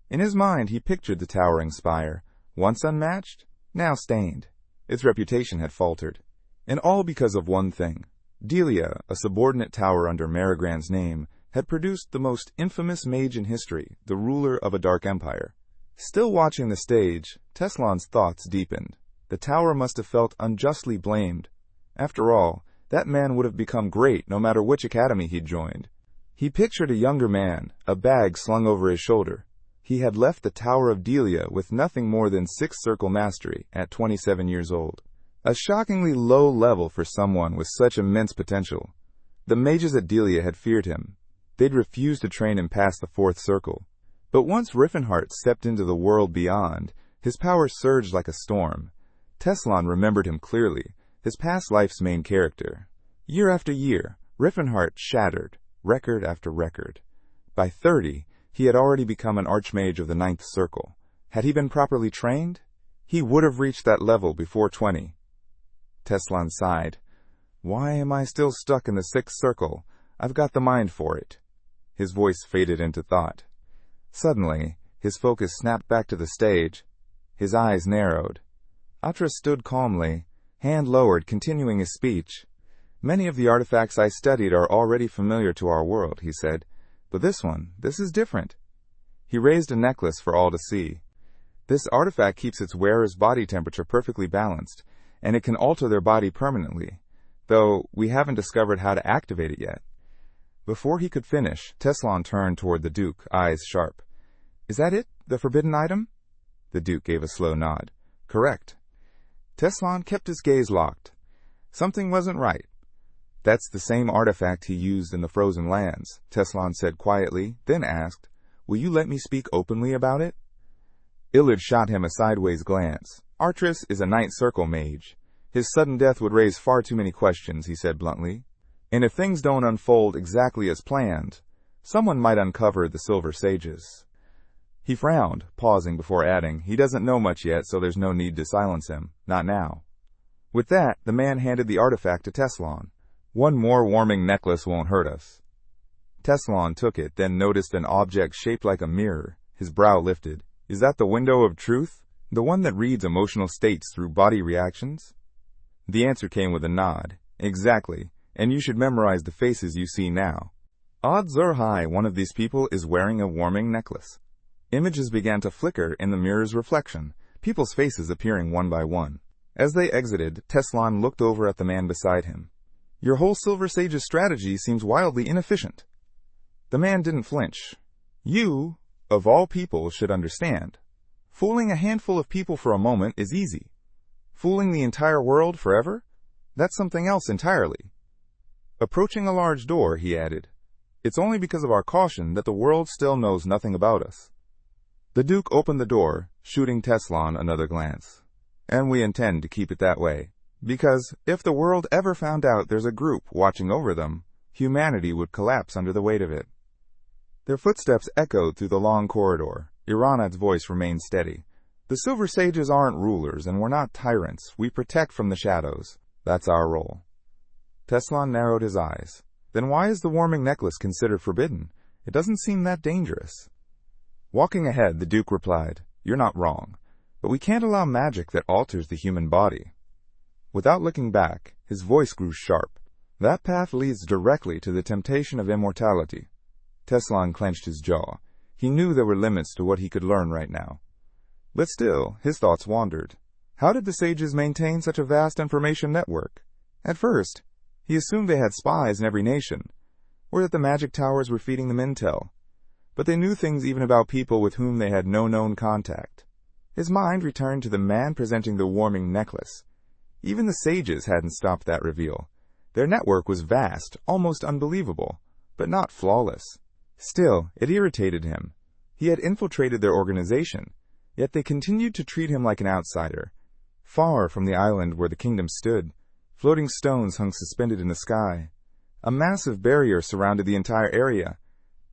In his mind, he pictured the towering spire, once unmatched, now stained. Its reputation had faltered. And all because of one thing. Delia, a subordinate tower under Marigrand's name, had produced the most infamous mage in history, the ruler of a dark empire. Still watching the stage, Teslan's thoughts deepened. The tower must have felt unjustly blamed. After all, that man would have become great no matter which academy he'd joined. He pictured a younger man, a bag slung over his shoulder. He had left the Tower of Delia with nothing more than 6th Circle mastery at 27 years old. A shockingly low level for someone with such immense potential. The mages at Delia had feared him. They'd refused to train him past the 4th Circle. But once Reifenhart stepped into the world beyond, his power surged like a storm. Teslan remembered him clearly, his past life's main character. Year after year, Reifenhart shattered, record after record. By 30, he had already become an Archmage of the 9th Circle. Had he been properly trained? He would have reached that level before 20. Teslan sighed. "Why am I still stuck in the 6th Circle? I've got the mind for it." His voice faded into thought. Suddenly, his focus snapped back to the stage. His eyes narrowed. Atra stood calmly, hand lowered, continuing his speech. "Many of the artifacts I studied are already familiar to our world," he said. "But this is different." He raised a necklace for all to see. "This artifact keeps its wearer's body temperature perfectly balanced, and it can alter their body permanently, though we haven't discovered how to activate it yet." Before he could finish, Teslan turned toward the Duke, eyes sharp. "Is that it? The forbidden item?" The Duke gave a slow nod. "Correct." Teslan kept his gaze locked. Something wasn't right. "That's the same artifact he used in the Frozen Lands," Teslan said quietly, then asked, "Will you let me speak openly about it?" Illard shot him a sideways glance. "Artris is a 9th Circle mage. His sudden death would raise far too many questions," he said bluntly. "And if things don't unfold exactly as planned, someone might uncover the Silver Sages." He frowned, pausing before adding, "He doesn't know much yet, so there's no need to silence him. Not now." With that, the man handed the artifact to Teslan. One more warming necklace won't hurt us. Teslan took it, then noticed an object shaped like a mirror. His brow lifted. Is that the window of truth? The one that reads emotional states through body reactions? The answer came with a nod. Exactly, and you should memorize the faces you see now. Odds are high one of these people is wearing a warming necklace. Images began to flicker in the mirror's reflection, people's faces appearing one by one. As they exited, Teslan looked over at the man beside him. Your whole Silver Sage's strategy seems wildly inefficient. The man didn't flinch. You, of all people, should understand. Fooling a handful of people for a moment is easy. Fooling the entire world forever? That's something else entirely. Approaching a large door, he added. It's only because of our caution that the world still knows nothing about us. The Duke opened the door, shooting Teslan another glance. And we intend to keep it that way, because if the world ever found out there's a group watching over them, humanity would collapse under the weight of it. Their footsteps echoed through the long corridor. Iranad's voice remained steady. The Silver Sages aren't rulers, and we're not tyrants. We protect from the shadows. That's our role. Teslan narrowed his eyes. Then why is the warming necklace considered forbidden? It doesn't seem that dangerous. Walking ahead, the Duke replied, You're not wrong. But we can't allow magic that alters the human body. Without looking back, his voice grew sharp. That path leads directly to the temptation of immortality. Teslan clenched his jaw. He knew there were limits to what he could learn right now. But still, his thoughts wandered. How did the sages maintain such a vast information network? At first, he assumed they had spies in every nation, or that the magic towers were feeding them intel. But they knew things even about people with whom they had no known contact. His mind returned to the man presenting the warming necklace. Even the sages hadn't stopped that reveal. Their network was vast, almost unbelievable, but not flawless. Still, it irritated him. He had infiltrated their organization, yet they continued to treat him like an outsider. Far from the island where the kingdom stood, floating stones hung suspended in the sky. A massive barrier surrounded the entire area.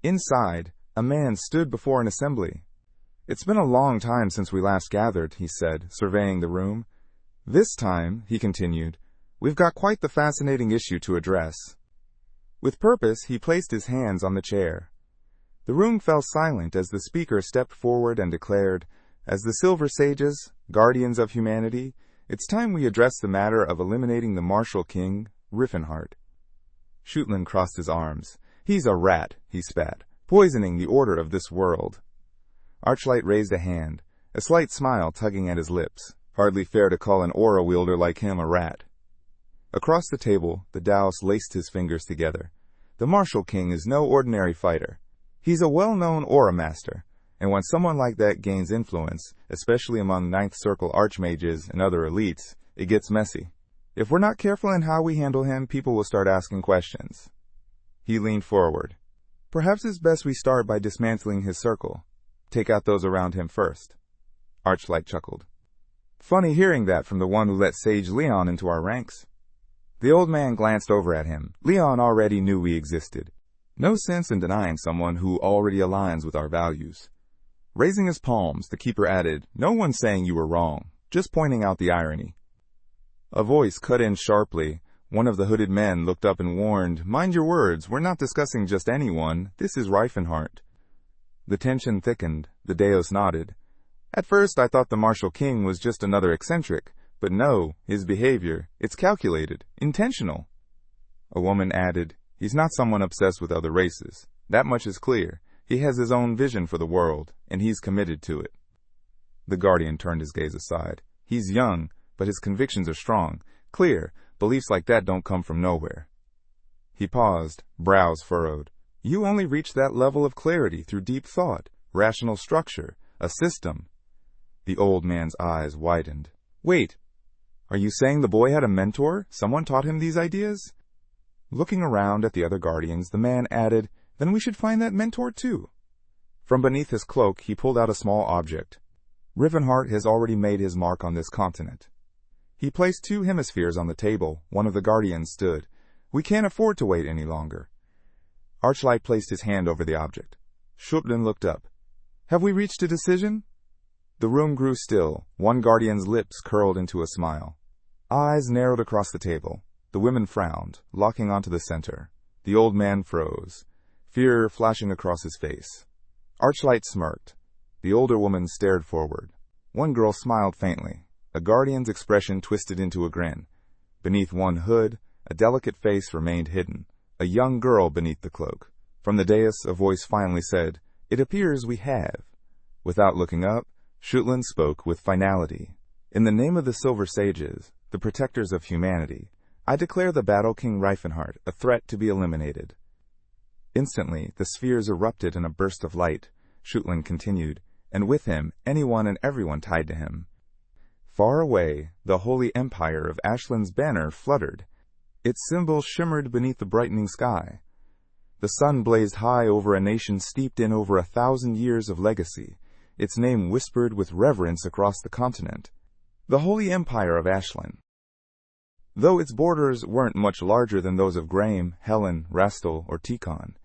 Inside, a man stood before an assembly. It's been a long time since we last gathered, he said, surveying the room. This time, he continued, we've got quite the fascinating issue to address. With purpose, he placed his hands on the chair. The room fell silent as the speaker stepped forward and declared, As the Silver Sages, guardians of humanity, it's time we address the matter of eliminating the Martial King, Riffenhart. Schutlin crossed his arms. He's a rat, he spat, poisoning the order of this world. Archlight raised a hand, a slight smile tugging at his lips. Hardly fair to call an aura wielder like him a rat. Across the table, the Daos laced his fingers together. The Martial King is no ordinary fighter. He's a well-known aura master, and when someone like that gains influence, especially among Ninth Circle archmages and other elites, it gets messy. If we're not careful in how we handle him, people will start asking questions. He leaned forward. Perhaps it's best we start by dismantling his circle. Take out those around him first. Archlight chuckled. Funny hearing that from the one who let Sage Leon into our ranks. The old man glanced over at him. Leon already knew we existed. No sense in denying someone who already aligns with our values. Raising his palms, the keeper added, No one's saying you were wrong, just pointing out the irony. A voice cut in sharply. One of the hooded men looked up and warned, Mind your words, we're not discussing just anyone. This is Riefenhart. The tension thickened. The Daos nodded. At first I thought the Martial King was just another eccentric, but no, his behavior, it's calculated, intentional. A woman added, He's not someone obsessed with other races. That much is clear. He has his own vision for the world, and he's committed to it. The Guardian turned his gaze aside. He's young, but his convictions are strong. Clear, beliefs like that don't come from nowhere. He paused, brows furrowed. You only reach that level of clarity through deep thought, rational structure, a system. The old man's eyes widened. Wait, are you saying the boy had a mentor? Someone taught him these ideas? Looking around at the other Guardians, the man added, Then we should find that mentor too. From beneath his cloak, he pulled out a small object. Rivenhart has already made his mark on this continent. He placed 2 hemispheres on the table. One of the Guardians stood. We can't afford to wait any longer. Archlight placed his hand over the object. Schutlin looked up. Have we reached a decision? The room grew still. One Guardian's lips curled into a smile. Eyes narrowed across the table. The women frowned, locking onto the center. The old man froze, fear flashing across his face. Archlight smirked. The older woman stared forward. One girl smiled faintly. A guardian's expression twisted into a grin. Beneath one hood, a delicate face remained hidden. A young girl beneath the cloak. From the dais, a voice finally said, "It appears we have." Without looking up, Shutlin spoke with finality. "In the name of the Silver Sages, the protectors of humanity, I declare the Battle King Reifenhardt a threat to be eliminated." Instantly, the spheres erupted in a burst of light. Shutlin continued, and with him, anyone and everyone tied to him. Far away, the Holy Empire of Ashland's banner fluttered. Its symbol shimmered beneath the brightening sky. The sun blazed high over a nation steeped in over 1,000 years of legacy. Its name whispered with reverence across the continent. The Holy Empire of Ashland. Though its borders weren't much larger than those of Graham, Helen, Rastal, or Tikon,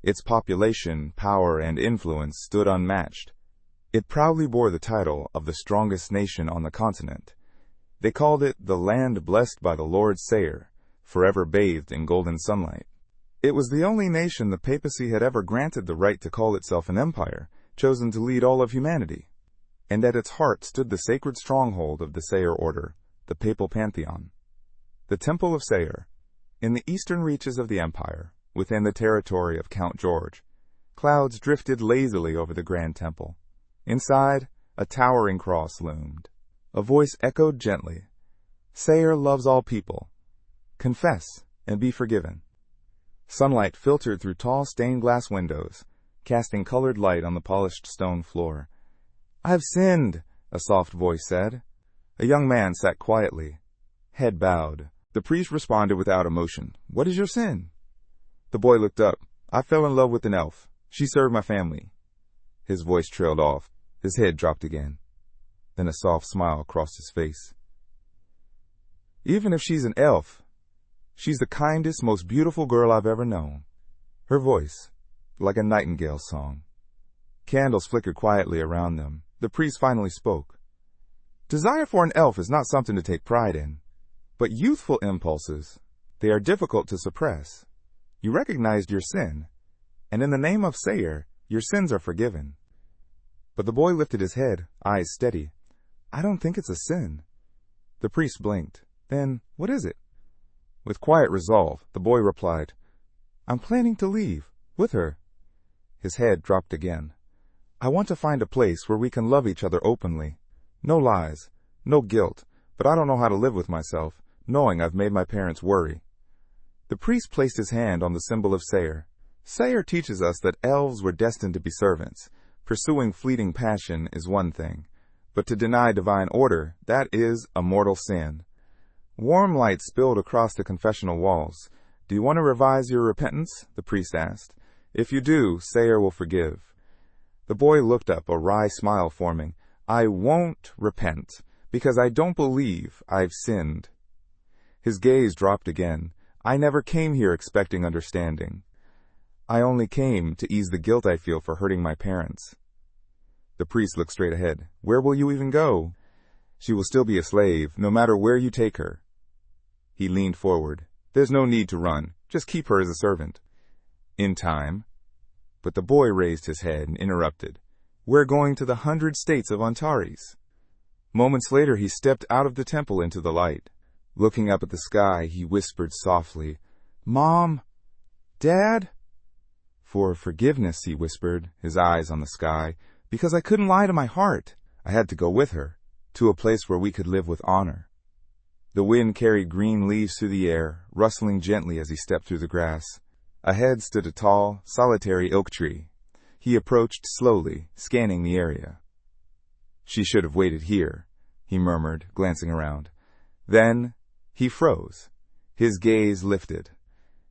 its population, power, and influence stood unmatched. It proudly bore the title of the strongest nation on the continent. They called it the land blessed by the Lord Sayer, forever bathed in golden sunlight. It was the only nation the papacy had ever granted the right to call itself an empire, chosen to lead all of humanity. And at its heart stood the sacred stronghold of the Sayer order, the papal pantheon. The Temple of Sayer, in the eastern reaches of the empire, within the territory of Count George. Clouds drifted lazily over the grand temple. Inside, a towering cross loomed. A voice echoed gently, "Sayer loves all people. Confess and be forgiven." Sunlight filtered through tall stained glass windows, casting colored light on the polished stone floor. "I've sinned," a soft voice said. A young man sat quietly, head bowed. The priest responded without emotion. "What is your sin?" The boy looked up. "I fell in love with an elf. She served my family." His voice trailed off. His head dropped again. Then a soft smile crossed his face. "Even if she's an elf, she's the kindest, most beautiful girl I've ever known." Her voice, like a nightingale's song. Candles flickered quietly around them. The priest finally spoke. "Desire for an elf is not something to take pride in. But youthful impulses, they are difficult to suppress. You recognized your sin, and in the name of Sayer, your sins are forgiven." But the boy lifted his head, eyes steady. "I don't think it's a sin." The priest blinked. "Then, what is it?" With quiet resolve, the boy replied, "I'm planning to leave, with her." His head dropped again. "I want to find a place where we can love each other openly. No lies, no guilt, but I don't know how to live with myself, knowing I've made my parents worry." The priest placed his hand on the symbol of Sayer. Sayer teaches us that elves were destined to be servants. Pursuing fleeting passion is one thing, but to deny divine order, that is a mortal sin. Warm light spilled across the confessional walls. "Do you want to revise your repentance?" the priest asked. "If you do, Sayer will forgive." The boy looked up, a wry smile forming. "I won't repent, because I don't believe I've sinned." His gaze dropped again. "I never came here expecting understanding. I only came to ease the guilt I feel for hurting my parents." The priest looked straight ahead. "Where will you even go?" "She will still be a slave, no matter where you take her." He leaned forward. "There's no need to run. Just keep her as a servant." "In time." But the boy raised his head and interrupted. "We're going to the 100 states of Antares." Moments later, he stepped out of the temple into the light. Looking up at the sky, he whispered softly, "Mom, Dad?" "For forgiveness," he whispered, his eyes on the sky, "because I couldn't lie to my heart. I had to go with her, to a place where we could live with honor." The wind carried green leaves through the air, rustling gently as he stepped through the grass. Ahead stood a tall, solitary oak tree. He approached slowly, scanning the area. "She should have waited here," he murmured, glancing around. Then he froze. His gaze lifted.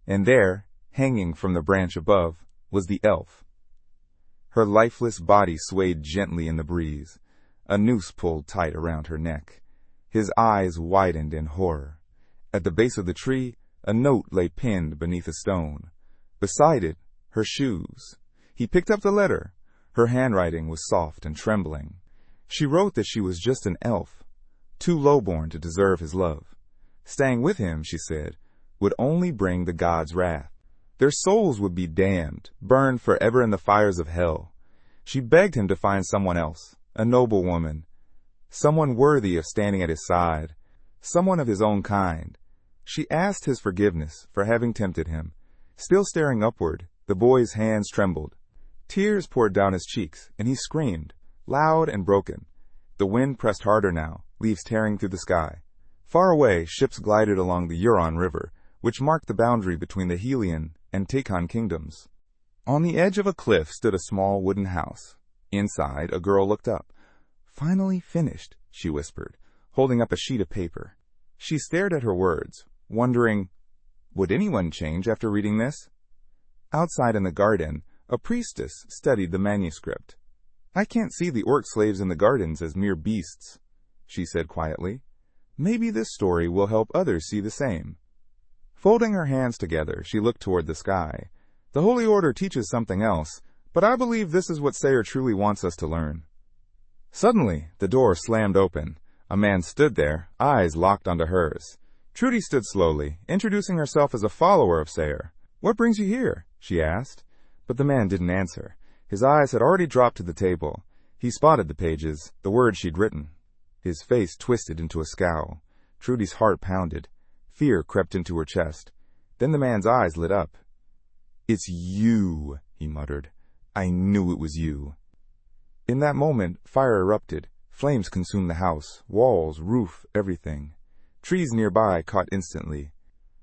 And there, hanging from the branch above, was the elf. Her lifeless body swayed gently in the breeze. A noose pulled tight around her neck. His eyes widened in horror. At the base of the tree, a note lay pinned beneath a stone. Beside it, her shoes. He picked up the letter. Her handwriting was soft and trembling. She wrote that she was just an elf, too lowborn to deserve his love. Staying with him, she said, would only bring the gods' wrath. Their souls would be damned, burned forever in the fires of hell. She begged him to find someone else, a noble woman, someone worthy of standing at his side, someone of his own kind. She asked his forgiveness for having tempted him. Still staring upward, the boy's hands trembled. Tears poured down his cheeks, and he screamed, loud and broken. The wind pressed harder now, leaves tearing through the sky. Far away, ships glided along the Huron River, which marked the boundary between the Helian and Takon kingdoms. On the edge of a cliff stood a small wooden house. Inside, a girl looked up. "Finally finished," she whispered, holding up a sheet of paper. She stared at her words, wondering, would anyone change after reading this? Outside in the garden, a priestess studied the manuscript. "I can't see the orc slaves in the gardens as mere beasts," she said quietly. "Maybe this story will help others see the same." Folding her hands together, she looked toward the sky. "The Holy Order teaches something else, but I believe this is what Sayer truly wants us to learn." Suddenly, the door slammed open. A man stood there, eyes locked onto hers. Trudy stood slowly, introducing herself as a follower of Sayer. "What brings you here?" she asked. But the man didn't answer. His eyes had already dropped to the table. He spotted the pages, the words she'd written. His face twisted into a scowl. Trudy's heart pounded. Fear crept into her chest. Then the man's eyes lit up. "It's you," he muttered. "I knew it was you." In that moment, fire erupted. Flames consumed the house, walls, roof, everything. Trees nearby caught instantly.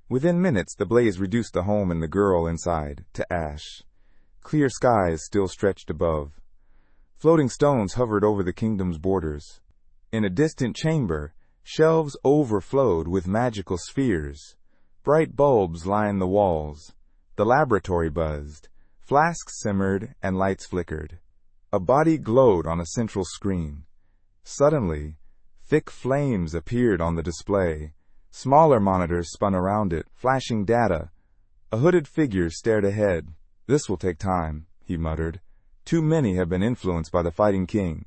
Within minutes, the blaze reduced the home and the girl inside to ash. Clear skies still stretched above. Floating stones hovered over the kingdom's borders. In a distant chamber, shelves overflowed with magical spheres. Bright bulbs lined the walls. The laboratory buzzed. Flasks simmered and lights flickered. A body glowed on a central screen. Suddenly, thick flames appeared on the display. Smaller monitors spun around it, flashing data. A hooded figure stared ahead. "This will take time," he muttered. "Too many have been influenced by the Fighting King."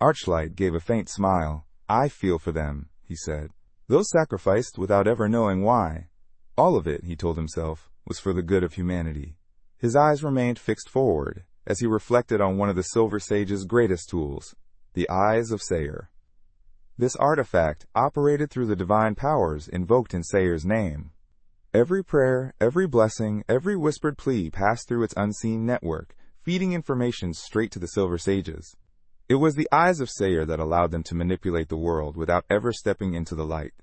Archlight gave a faint smile. "I feel for them," he said. "Those sacrificed without ever knowing why." All of it, he told himself, was for the good of humanity. His eyes remained fixed forward as he reflected on one of the Silver Sage's greatest tools, the Eyes of Sayer. This artifact operated through the divine powers invoked in Sayer's name. Every prayer, every blessing, every whispered plea passed through its unseen network, feeding information straight to the Silver Sages. It was the Eyes of Sayer that allowed them to manipulate the world without ever stepping into the light.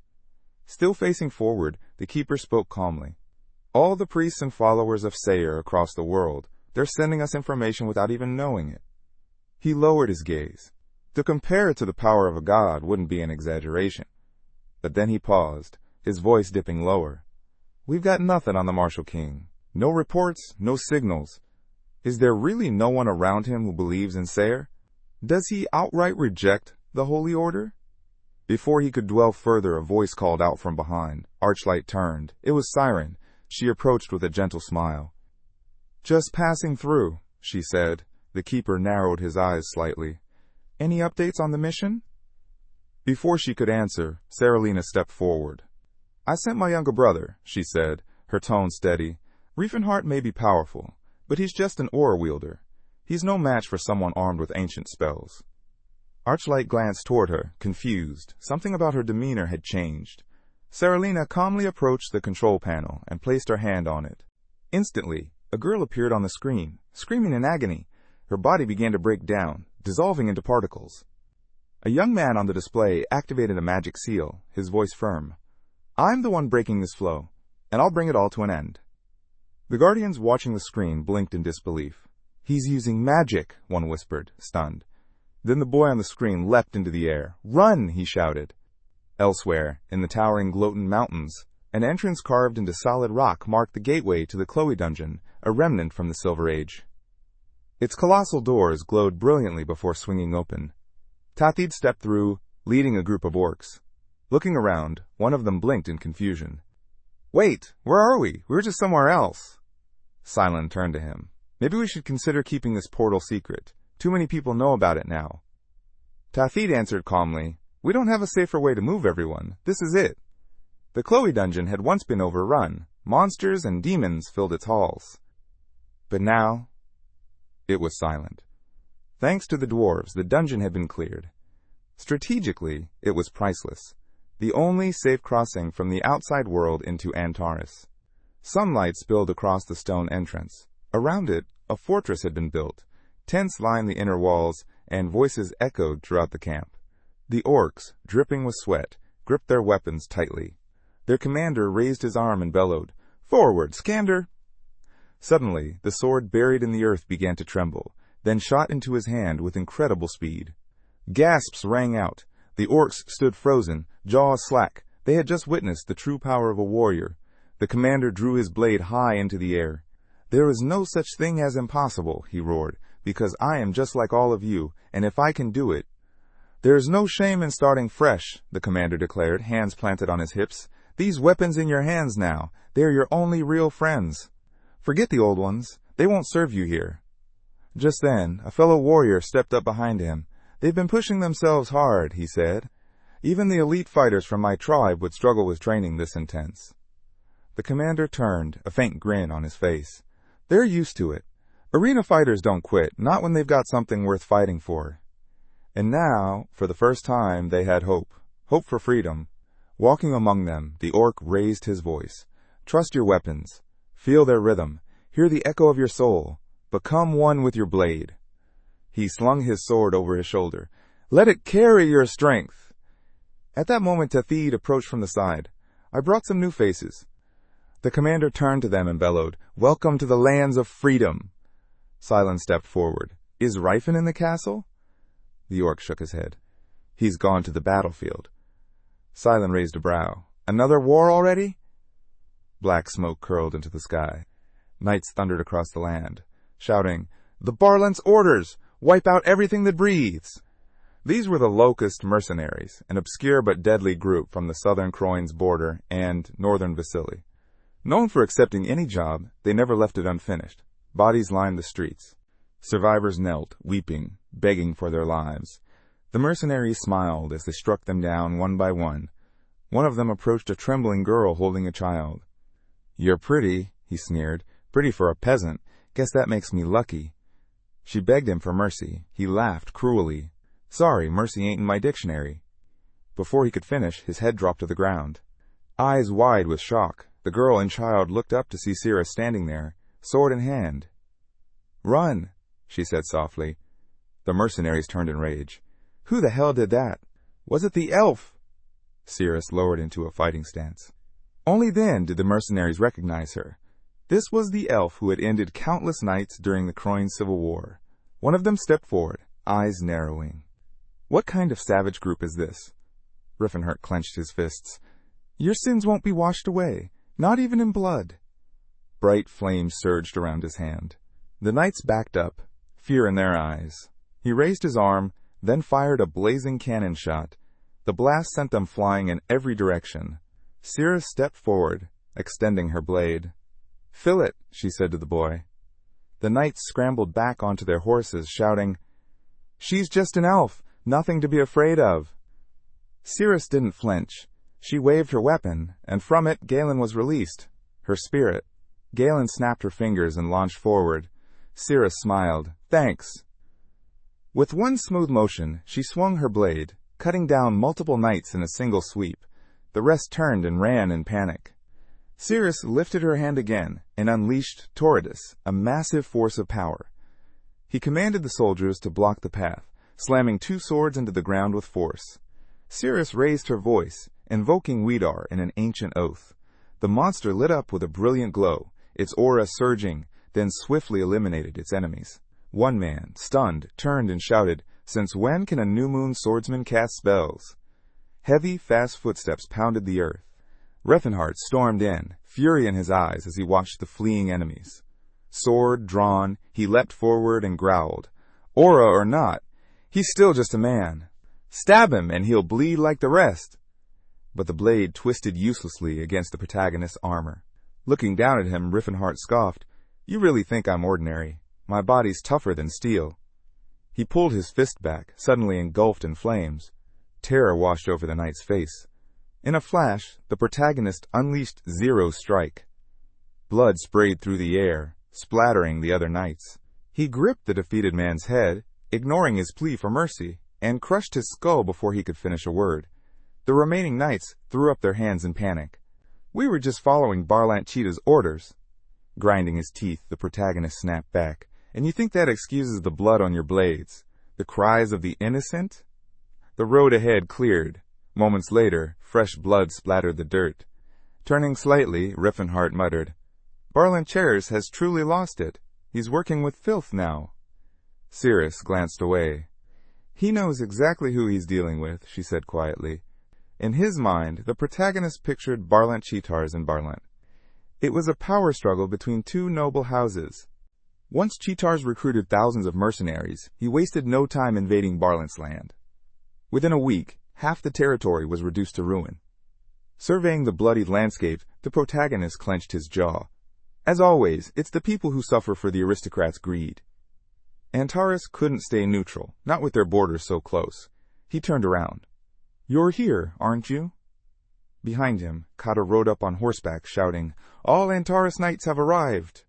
Still facing forward, the Keeper spoke calmly. "All the priests and followers of Sayer across the world, they're sending us information without even knowing it." He lowered his gaze. To compare it to the power of a god wouldn't be an exaggeration. But then he paused, his voice dipping lower. "We've got nothing on the Martial King. No reports, no signals. Is there really no one around him who believes in Sayer? Does he outright reject the Holy Order?" Before he could dwell further, a voice called out from behind. Archlight turned. It was Siren. She approached with a gentle smile. "Just passing through," she said. The Keeper narrowed his eyes slightly. "Any updates on the mission?" Before she could answer, Saralina stepped forward. "I sent my younger brother," she said, her tone steady. "Riefenhart may be powerful, but he's just an ore wielder. He's no match for someone armed with ancient spells." Archlight glanced toward her, confused. Something about her demeanor had changed. Saralina calmly approached the control panel and placed her hand on it. Instantly, a girl appeared on the screen, screaming in agony. Her body began to break down, dissolving into particles. A young man on the display activated a magic seal, his voice firm. "I'm the one breaking this flow, and I'll bring it all to an end." The Guardians watching the screen blinked in disbelief. "He's using magic," one whispered, stunned. Then the boy on the screen leapt into the air. "Run!" he shouted. Elsewhere, in the towering Gloatin Mountains, an entrance carved into solid rock marked the gateway to the Chloe dungeon, a remnant from the Silver Age. Its colossal doors glowed brilliantly before swinging open. Tathid stepped through, leading a group of orcs. Looking around, one of them blinked in confusion. "Wait, where are we? We were just somewhere else." Silent turned to him. "Maybe we should consider keeping this portal secret. Too many people know about it now." Tathid answered calmly, We don't have a safer way to move everyone. This is it. The Chloe dungeon had once been overrun. Monsters and demons filled its halls. But now, it was silent. Thanks to the dwarves, the dungeon had been cleared. Strategically, it was priceless. The only safe crossing from the outside world into Antares. Sunlight spilled across the stone entrance. Around it, a fortress had been built. Tents lined the inner walls, and voices echoed throughout the camp. The orcs, dripping with sweat, gripped their weapons tightly. Their commander raised his arm and bellowed, "Forward, Skander!" Suddenly, the sword buried in the earth began to tremble, then shot into his hand with incredible speed. Gasps rang out. The orcs stood frozen, jaws slack. They had just witnessed the true power of a warrior. The commander drew his blade high into the air. "There is no such thing as impossible," he roared, "because I am just like all of you, and if I can do it—" "There is no shame in starting fresh," the commander declared, hands planted on his hips. "These weapons in your hands now, they are your only real friends. Forget the old ones. They won't serve you here." Just then, a fellow warrior stepped up behind him. "They've been pushing themselves hard," he said. "Even the elite fighters from my tribe would struggle with training this intense." The commander turned, a faint grin on his face. "They're used to it. Arena fighters don't quit, not when they've got something worth fighting for." And now, for the first time, they had hope. Hope for freedom. Walking among them, the orc raised his voice. "Trust your weapons. Feel their rhythm. Hear the echo of your soul. Become one with your blade." He slung his sword over his shoulder. "Let it carry your strength." At that moment, Tethid approached from the side. "I brought some new faces." The commander turned to them and bellowed, "Welcome to the lands of freedom." Silence stepped forward. "Is Ryfen in the castle?" The orc shook his head. "He's gone to the battlefield." Silent raised a brow. "Another war already?" Black smoke curled into the sky. Knights thundered across the land, shouting, "The Barlent's orders! Wipe out everything that breathes!" These were the Locust mercenaries, an obscure but deadly group from the southern Croynes border and northern Vasily. Known for accepting any job, they never left it unfinished. Bodies lined the streets. Survivors knelt, weeping, begging for their lives. The mercenaries smiled as they struck them down one by one. One of them approached a trembling girl holding a child. "You're pretty," he sneered. "Pretty for a peasant. Guess that makes me lucky." She begged him for mercy. He laughed cruelly. "Sorry, mercy ain't in my dictionary." Before he could finish, his head dropped to the ground. Eyes wide with shock, the girl and child looked up to see Cirrus standing there, sword in hand. "Run," she said softly. The mercenaries turned in rage. "Who the hell did that? Was it the elf?" Cirrus lowered into a fighting stance. Only then did the mercenaries recognize her. This was the elf who had ended countless knights during the Croyne Civil War. One of them stepped forward, eyes narrowing. "What kind of savage group is this?" Riffenhurt clenched his fists. "Your sins won't be washed away, not even in blood." Bright flames surged around his hand. The knights backed up, fear in their eyes. He raised his arm, then fired a blazing cannon shot. The blast sent them flying in every direction. Cirrus stepped forward, extending her blade. "Fill it," she said to the boy. The knights scrambled back onto their horses, shouting, "She's just an elf, nothing to be afraid of." Cirrus didn't flinch. She waved her weapon, and from it Galen was released. Her spirit. Galen snapped her fingers and launched forward. Cirrus smiled. "Thanks." With one smooth motion, she swung her blade, cutting down multiple knights in a single sweep. The rest turned and ran in panic. Cirrus lifted her hand again and unleashed Torridus, a massive force of power. He commanded the soldiers to block the path, slamming two swords into the ground with force. Cirrus raised her voice, invoking Widar in an ancient oath. The monster lit up with a brilliant glow, its aura surging, then swiftly eliminated its enemies. One man, stunned, turned and shouted, "Since when can a new moon swordsman cast spells?" Heavy, fast footsteps pounded the earth. Riffenhurt stormed in, fury in his eyes as he watched the fleeing enemies. Sword drawn, he leapt forward and growled. "Aura or not, he's still just a man. Stab him and he'll bleed like the rest." But the blade twisted uselessly against the protagonist's armor. Looking down at him, Riffenhurt scoffed, "You really think I'm ordinary? My body's tougher than steel." He pulled his fist back, suddenly engulfed in flames. Terror washed over the knight's face. In a flash, the protagonist unleashed Zero Strike. Blood sprayed through the air, splattering the other knights. He gripped the defeated man's head, ignoring his plea for mercy, and crushed his skull before he could finish a word. The remaining knights threw up their hands in panic. "We were just following Barlant Cheetah's orders." Grinding his teeth, the protagonist snapped back. "And you think that excuses the blood on your blades? The cries of the innocent?" The road ahead cleared. Moments later, fresh blood splattered the dirt. Turning slightly, Riffenhart muttered, "Barlant Chairs has truly lost it. He's working with filth now." Cirrus glanced away. "He knows exactly who he's dealing with," she said quietly. In his mind, the protagonist pictured Barlant Cheetars and Barlant. It was a power struggle between two noble houses. Once Cheetars recruited thousands of mercenaries, he wasted no time invading Barlant's land. Within a week, half the territory was reduced to ruin. Surveying the bloodied landscape, the protagonist clenched his jaw. As always, it's the people who suffer for the aristocrats' greed. Antares couldn't stay neutral, not with their borders so close. He turned around. "You're here, aren't you?" Behind him, Kata rode up on horseback, shouting, "All Antares knights have arrived."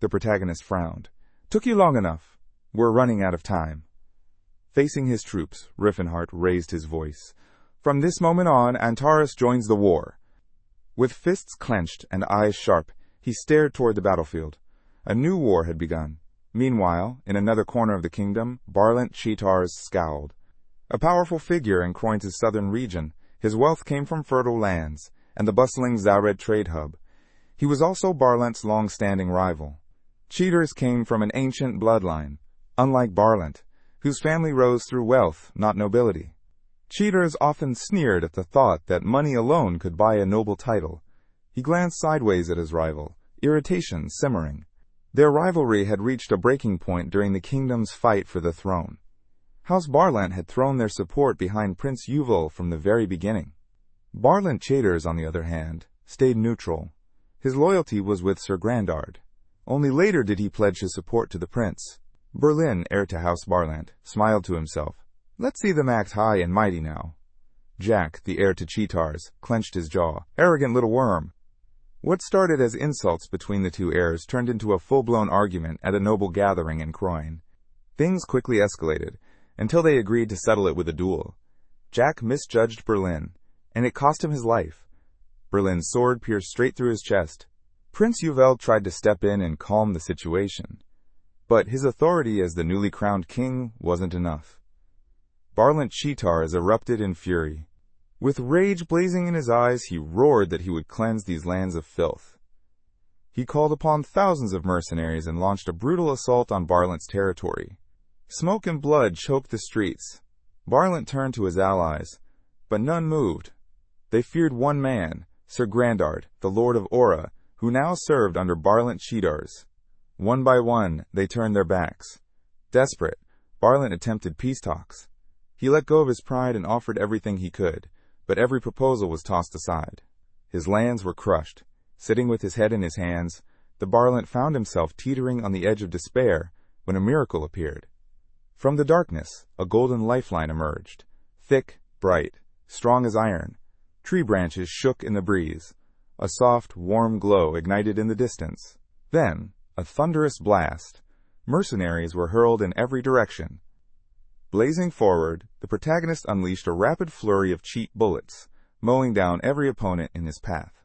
The protagonist frowned. "Took you long enough. We're running out of time." Facing his troops, Riffenhart raised his voice. "From this moment on, Antares joins the war." With fists clenched and eyes sharp, he stared toward the battlefield. A new war had begun. Meanwhile, in another corner of the kingdom, Barlant Cheetars scowled. A powerful figure in Kroin's southern region, his wealth came from fertile lands and the bustling Zared trade hub. He was also Barlant's long-standing rival. Cheaters came from an ancient bloodline, unlike Barlant, whose family rose through wealth, not nobility. Cheaters often sneered at the thought that money alone could buy a noble title. He glanced sideways at his rival, irritation simmering. Their rivalry had reached a breaking point during the kingdom's fight for the throne. House Barlant had thrown their support behind Prince Yuval from the very beginning. Barlant Cheaters, on the other hand, stayed neutral. His loyalty was with Sir Grandard. Only later did he pledge his support to the prince. Berlin, heir to House Barlant, smiled to himself. "Let's see them act high and mighty now." Jack, the heir to Cheetars, clenched his jaw. "Arrogant little worm." What started as insults between the two heirs turned into a full-blown argument at a noble gathering in Kroin. Things quickly escalated, until they agreed to settle it with a duel. Jack misjudged Berlin, and it cost him his life. Berlin's sword pierced straight through his chest. Prince Yuval tried to step in and calm the situation. But his authority as the newly crowned king wasn't enough. Barlant Cheetars erupted in fury. With rage blazing in his eyes, he roared that he would cleanse these lands of filth. He called upon thousands of mercenaries and launched a brutal assault on Barlant's territory. Smoke and blood choked the streets. Barlant turned to his allies, but none moved. They feared one man, Sir Grandard, the Lord of Aura, who now served under Barlant Cheetars. One by one, they turned their backs. Desperate, Barlant attempted peace talks. He let go of his pride and offered everything he could, but every proposal was tossed aside. His lands were crushed. Sitting with his head in his hands, the Barlant found himself teetering on the edge of despair when a miracle appeared. From the darkness, a golden lifeline emerged. Thick, bright, strong as iron. Tree branches shook in the breeze. A soft, warm glow ignited in the distance. Then, a thunderous blast. Mercenaries were hurled in every direction. Blazing forward, the protagonist unleashed a rapid flurry of cheat bullets, mowing down every opponent in his path.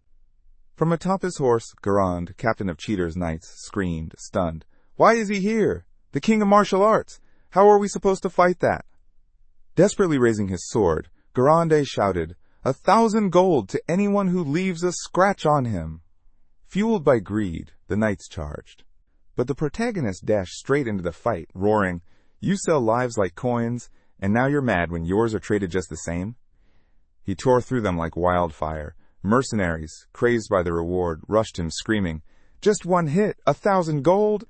From atop his horse, Garand, captain of Cheaters' knights, screamed, stunned, "Why is he here? The king of martial arts! How are we supposed to fight that?" Desperately raising his sword, Garande shouted, 1,000 gold to anyone who leaves a scratch on him." Fueled by greed, the knights charged. But the protagonist dashed straight into the fight, roaring, "You sell lives like coins, and now you're mad when yours are traded just the same?" He tore through them like wildfire. Mercenaries, crazed by the reward, rushed him, screaming, "Just one hit, 1,000 gold!"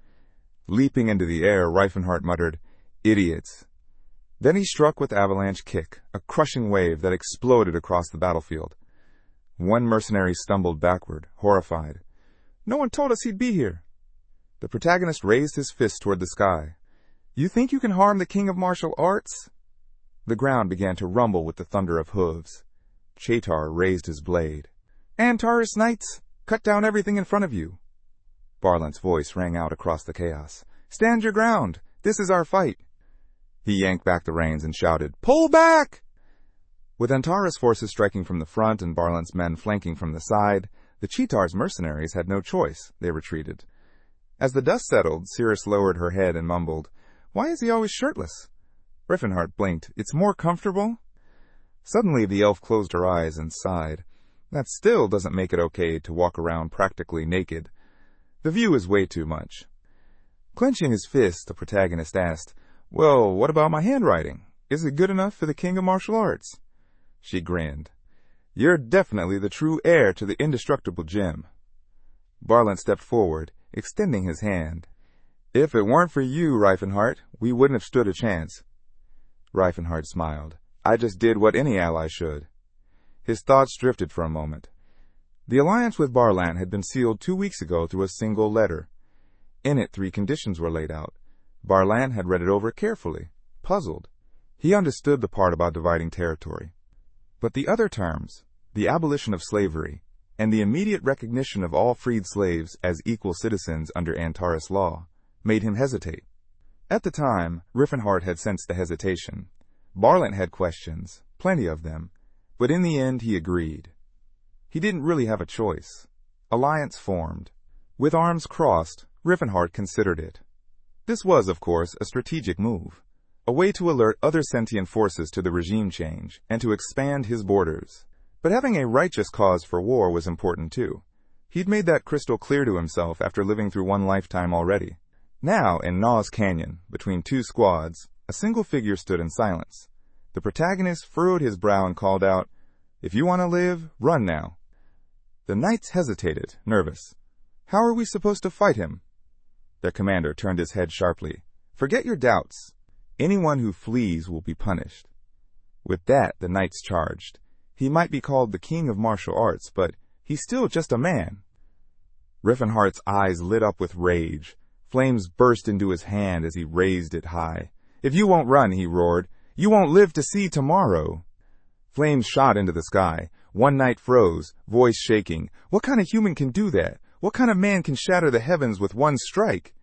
Leaping into the air, Reifenhart muttered, "Idiots." Then he struck with Avalanche Kick, a crushing wave that exploded across the battlefield. One mercenary stumbled backward, horrified. "No one told us he'd be here." The protagonist raised his fist toward the sky. "You think you can harm the king of martial arts?" The ground began to rumble with the thunder of hooves. Chetar raised his blade. "Antares Knights, cut down everything in front of you." Barlant's voice rang out across the chaos. "Stand your ground! This is our fight!" He yanked back the reins and shouted, "Pull back!" With Antares' forces striking from the front and Barlant's men flanking from the side, the Cheetar's mercenaries had no choice. They retreated. As the dust settled, Cirrus lowered her head and mumbled, "Why is he always shirtless?" Riffenhart blinked. "It's more comfortable?" Suddenly the elf closed her eyes and sighed. "That still doesn't make it okay to walk around practically naked. The view is way too much." Clenching his fist, the protagonist asked, "Well, what about my handwriting? Is it good enough for the king of martial arts?" She grinned. "You're definitely the true heir to the indestructible gem." Barlant stepped forward, extending his hand. "If it weren't for you, Reifenhart, we wouldn't have stood a chance." Reifenhart smiled. "I just did what any ally should." His thoughts drifted for a moment. The alliance with Barlant had been sealed 2 weeks ago through a single letter. In it 3 conditions were laid out. Barlant had read it over carefully, puzzled. He understood the part about dividing territory. But the other terms, the abolition of slavery, and the immediate recognition of all freed slaves as equal citizens under Antares law, made him hesitate. At the time, Riffenhart had sensed the hesitation. Barlant had questions, plenty of them, but in the end he agreed. He didn't really have a choice. Alliance formed. With arms crossed, Riffenhart considered it. This was, of course, a strategic move, a way to alert other sentient forces to the regime change and to expand his borders. But having a righteous cause for war was important too. He'd made that crystal clear to himself after living through one lifetime already. Now, in Naw's Canyon, between 2 squads, a single figure stood in silence. The protagonist furrowed his brow and called out, "If you want to live, run now." The knights hesitated, nervous. "How are we supposed to fight him?" Their commander turned his head sharply. "Forget your doubts. Anyone who flees will be punished." With that, the knights charged. He might be called the king of martial arts, but he's still just a man. Riffenhart's eyes lit up with rage. Flames burst into his hand as he raised it high. "If you won't run," he roared, "you won't live to see tomorrow." Flames shot into the sky. One knight froze, voice shaking. What kind of human can do that? What kind of man can shatter the heavens with one strike?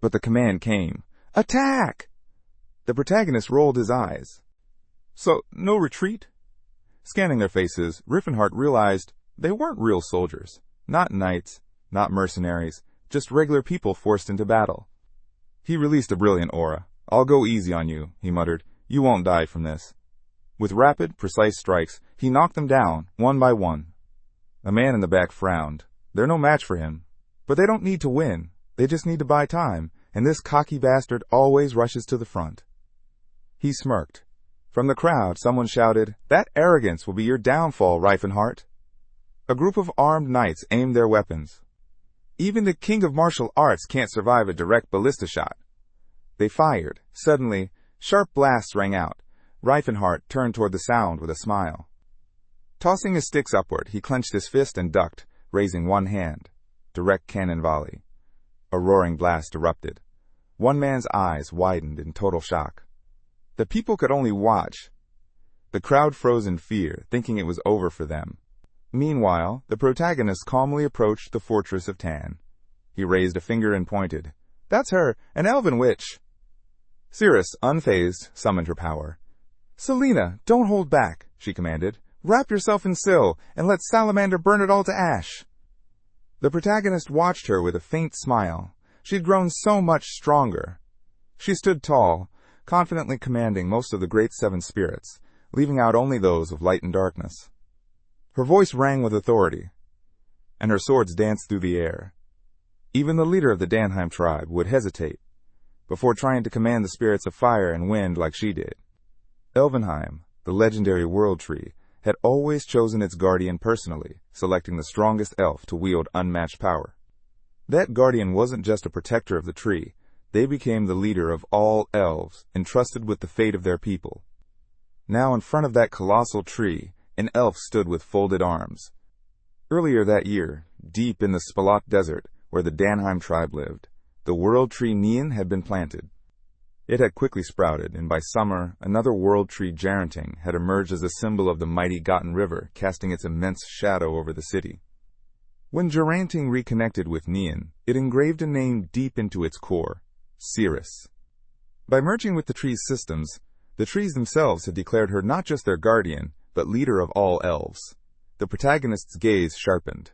But the command came. "Attack!" The protagonist rolled his eyes. "So, no retreat?" Scanning their faces, Riffenhart realized they weren't real soldiers. Not knights, not mercenaries, just regular people forced into battle. He released a brilliant aura. "I'll go easy on you," he muttered. "You won't die from this." With rapid, precise strikes, he knocked them down, one by one. A man in the back frowned. They're no match for him. But they don't need to win. They just need to buy time, and this cocky bastard always rushes to the front. He smirked. From the crowd, someone shouted, "That arrogance will be your downfall, Reifenhart." A group of armed knights aimed their weapons. "Even the king of martial arts can't survive a direct ballista shot." They fired. Suddenly, sharp blasts rang out. Reifenhart turned toward the sound with a smile. Tossing his sticks upward, he clenched his fist and ducked, raising one hand. Direct cannon volley. A roaring blast erupted. One man's eyes widened in total shock. The people could only watch. The crowd froze in fear, thinking it was over for them. Meanwhile, the protagonist calmly approached the fortress of Tan. He raised a finger and pointed. "That's her, an elven witch." Cirrus, unfazed, summoned her power. "Selena, don't hold back," she commanded. "Wrap yourself in Syl, and let Salamander burn it all to ash." The protagonist watched her with a faint smile. She'd grown so much stronger. She stood tall, confidently commanding most of the great 7 spirits, leaving out only those of light and darkness. Her voice rang with authority, and her swords danced through the air. Even the leader of the Danheim tribe would hesitate before trying to command the spirits of fire and wind like she did. Elvenheim, the legendary world tree, had always chosen its guardian personally, selecting the strongest elf to wield unmatched power. That guardian wasn't just a protector of the tree. They became the leader of all elves, entrusted with the fate of their people. Now in front of that colossal tree, an elf stood with folded arms. Earlier that year, deep in the Spalot Desert, where the Danheim tribe lived, the world tree Nian had been planted. It had quickly sprouted, and by summer, another world tree Gerenting had emerged as a symbol of the mighty Gotten River, casting its immense shadow over the city. When Gerenting reconnected with Nian, it engraved a name deep into its core, Cirrus. By merging with the tree's systems, the trees themselves had declared her not just their guardian, but leader of all elves. The protagonist's gaze sharpened.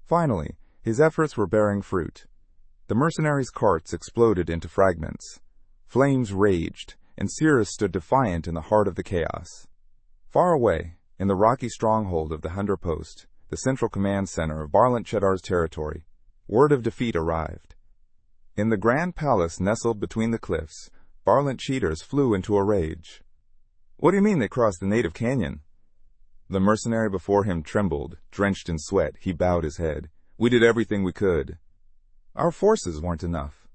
Finally, his efforts were bearing fruit. The mercenaries' carts exploded into fragments. Flames raged, and Cirrus stood defiant in the heart of the chaos. Far away, in the rocky stronghold of the Hundar Post, the central command center of Barlant Cheddar's territory, word of defeat arrived. In the grand palace nestled between the cliffs, Barlant cheaters flew into a rage. "What do you mean they crossed the native canyon?" The mercenary before him trembled, drenched in sweat. He bowed his head. "We did everything we could. Our forces weren't enough."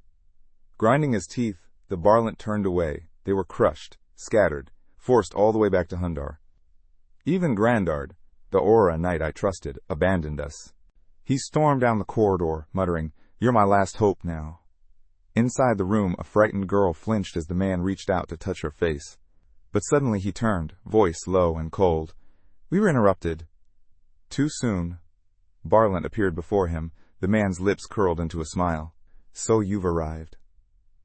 Grinding his teeth, the Barlant turned away. They were crushed, scattered, forced all the way back to Hundar. Even Grandard, the Aura knight I trusted, abandoned us. He stormed down the corridor, muttering, "You're my last hope now." Inside the room, a frightened girl flinched as the man reached out to touch her face. But suddenly he turned, voice low and cold. "We were interrupted." Too soon. Barlant appeared before him. The man's lips curled into a smile. "So you've arrived."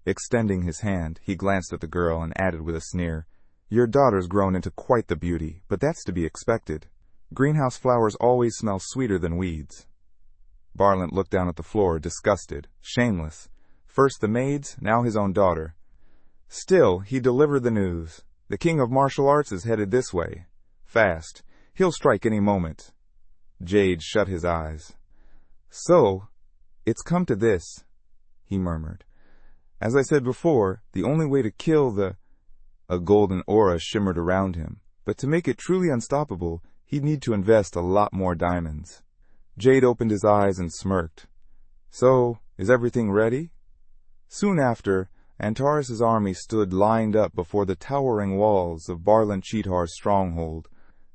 Extending his hand, he glanced at the girl and added with a sneer, "Your daughter's grown into quite the beauty, but that's to be expected. Greenhouse flowers always smell sweeter than weeds." Barlant looked down at the floor, disgusted, shameless. First the maids, now his own daughter. Still, he delivered the news. "The king of martial arts is headed this way. Fast. He'll strike any moment." Jade shut his eyes. "So, it's come to this," he murmured. "As I said before, the only way to kill the—" A golden aura shimmered around him, but to make it truly unstoppable, he'd need to invest a lot more diamonds. Jade opened his eyes and smirked. "So, is everything ready?" Soon after, Antares' army stood lined up before the towering walls of Barlant Cheetar's stronghold.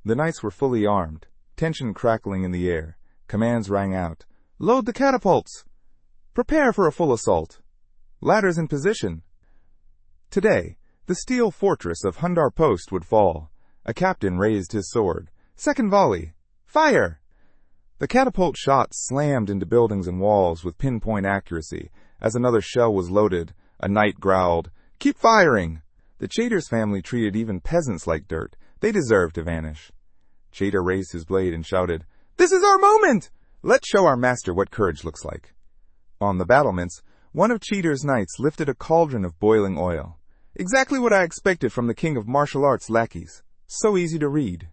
The knights were fully armed, tension crackling in the air. Commands rang out. "Load the catapults! Prepare for a full assault! Ladders in position!" Today, the steel fortress of Hundar Post would fall. A captain raised his sword. "Second volley! Fire!" The catapult shots slammed into buildings and walls with pinpoint accuracy. As another shell was loaded, a knight growled, "Keep firing!" The Chaytor's family treated even peasants like dirt. They deserved to vanish. Chaytor raised his blade and shouted, "This is our moment! Let's show our master what courage looks like." On the battlements, one of Chaytor's knights lifted a cauldron of boiling oil. Exactly what I expected from the king of martial arts lackeys. So easy to read.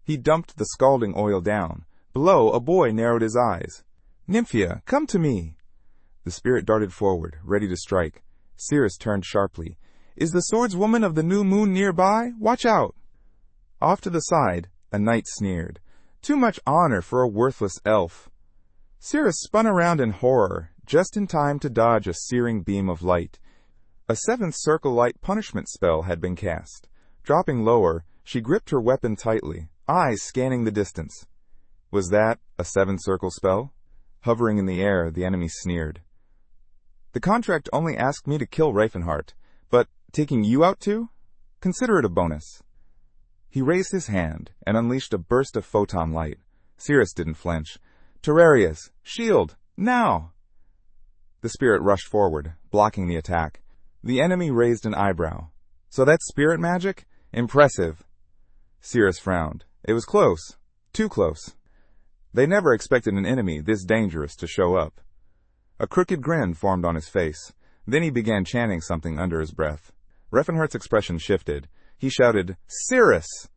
He dumped the scalding oil down. Below, a boy narrowed his eyes. "Nymphia, come to me." The spirit darted forward, ready to strike. Cirrus turned sharply. "Is the swordswoman of the new moon nearby? Watch out!" Off to the side, a knight sneered. "Too much honor for a worthless elf." Cirrus spun around in horror, just in time to dodge a searing beam of light. A seventh circle light punishment spell had been cast. Dropping lower, she gripped her weapon tightly, eyes scanning the distance. Was that a seventh circle spell? Hovering in the air, the enemy sneered. "The contract only asked me to kill Reifenhart, but taking you out too? Consider it a bonus." He raised his hand and unleashed a burst of photon light. Cirrus didn't flinch. "Terrarius, shield, now!" The spirit rushed forward, blocking the attack. The enemy raised an eyebrow. "So that's spirit magic? Impressive." Cirrus frowned. It was close. Too close. They never expected an enemy this dangerous to show up. A crooked grin formed on his face. Then he began chanting something under his breath. Reifenhart's expression shifted. He shouted, "Cirrus!"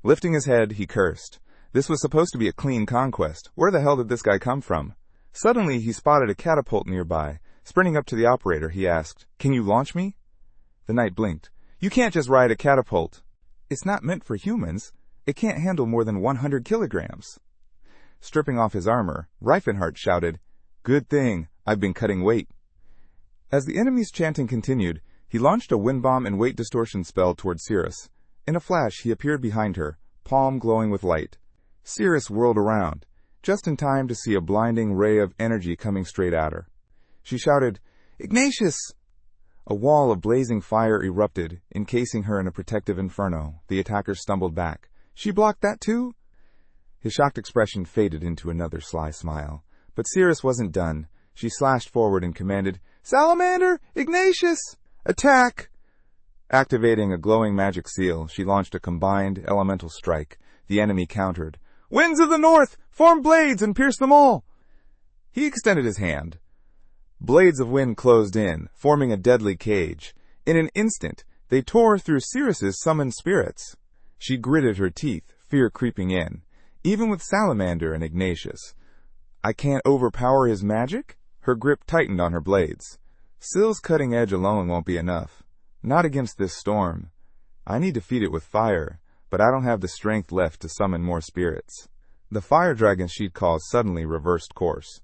Lifting his head, he cursed. This was supposed to be a clean conquest. Where the hell did this guy come from? Suddenly, he spotted a catapult nearby. Sprinting up to the operator, he asked, "Can you launch me?" The knight blinked. "You can't just ride a catapult. It's not meant for humans. It can't handle more than 100 kilograms. Stripping off his armor, Reifenhart shouted, "Good thing, I've been cutting weight." As the enemy's chanting continued, he launched a wind bomb and weight distortion spell toward Cirrus. In a flash, he appeared behind her, palm glowing with light. Cirrus whirled around, just in time to see a blinding ray of energy coming straight at her. She shouted, "Ignatius!" A wall of blazing fire erupted, encasing her in a protective inferno. The attacker stumbled back. She blocked that too? His shocked expression faded into another sly smile. But Cirrus wasn't done. She slashed forward and commanded, "Salamander! Ignatius! Attack!" Activating a glowing magic seal, she launched a combined elemental strike. The enemy countered. "Winds of the north! Form blades and pierce them all!" He extended his hand. Blades of wind closed in, forming a deadly cage. In an instant, they tore through Cirrus's summoned spirits. She gritted her teeth, fear creeping in. Even with Salamander and Ignatius, I can't overpower his magic? Her grip tightened on her blades. Syl's cutting edge alone won't be enough. Not against this storm. I need to feed it with fire, but I don't have the strength left to summon more spirits. The fire dragon she'd caused suddenly reversed course.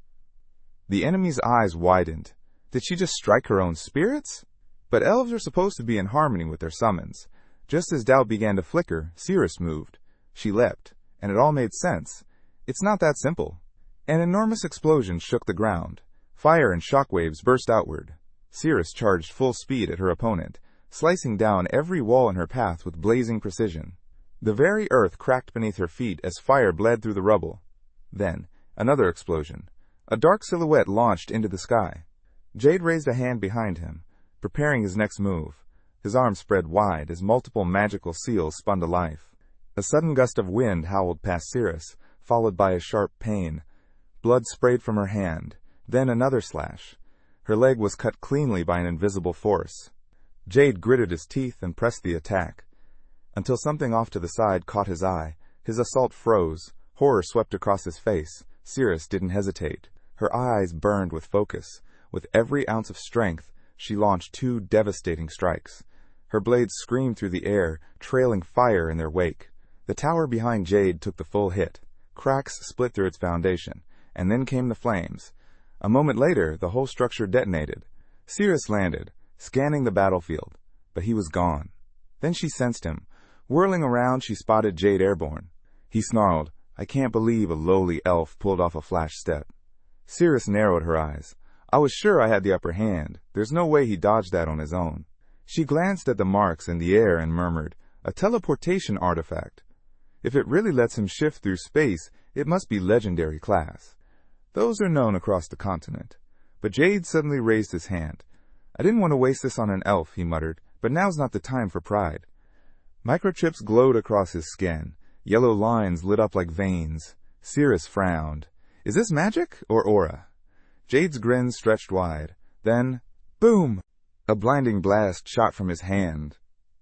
The enemy's eyes widened. Did she just strike her own spirits? But elves are supposed to be in harmony with their summons. Just as doubt began to flicker, Cirrus moved. She leapt, and it all made sense. It's not that simple. An enormous explosion shook the ground. Fire and shockwaves burst outward. Cirrus charged full speed at her opponent, slicing down every wall in her path with blazing precision. The very earth cracked beneath her feet as fire bled through the rubble. Then, another explosion. A dark silhouette launched into the sky. Jade raised a hand behind him, preparing his next move. His arms spread wide as multiple magical seals spun to life. A sudden gust of wind howled past Cirrus, followed by a sharp pain. Blood sprayed from her hand, then another slash. Her leg was cut cleanly by an invisible force. Jade gritted his teeth and pressed the attack. Until something off to the side caught his eye. His assault froze. Horror swept across his face. Cirrus didn't hesitate. Her eyes burned with focus. With every ounce of strength, she launched 2 devastating strikes. Her blades screamed through the air, trailing fire in their wake. The tower behind Jade took the full hit. Cracks split through its foundation, and then came the flames. A moment later, the whole structure detonated. Cirrus landed, scanning the battlefield, but he was gone. Then she sensed him. Whirling around, she spotted Jade airborne. He snarled, "I can't believe a lowly elf pulled off a flash step." Cirrus narrowed her eyes. "I was sure I had the upper hand. There's no way he dodged that on his own." She glanced at the marks in the air and murmured, "A teleportation artifact. If it really lets him shift through space, it must be legendary class. Those are known across the continent." But Jade suddenly raised his hand. "I didn't want to waste this on an elf," he muttered, "but now's not the time for pride." Microchips glowed across his skin. Yellow lines lit up like veins. Cirrus frowned. "Is this magic or aura?" Jade's grin stretched wide. Then, boom! A blinding blast shot from his hand.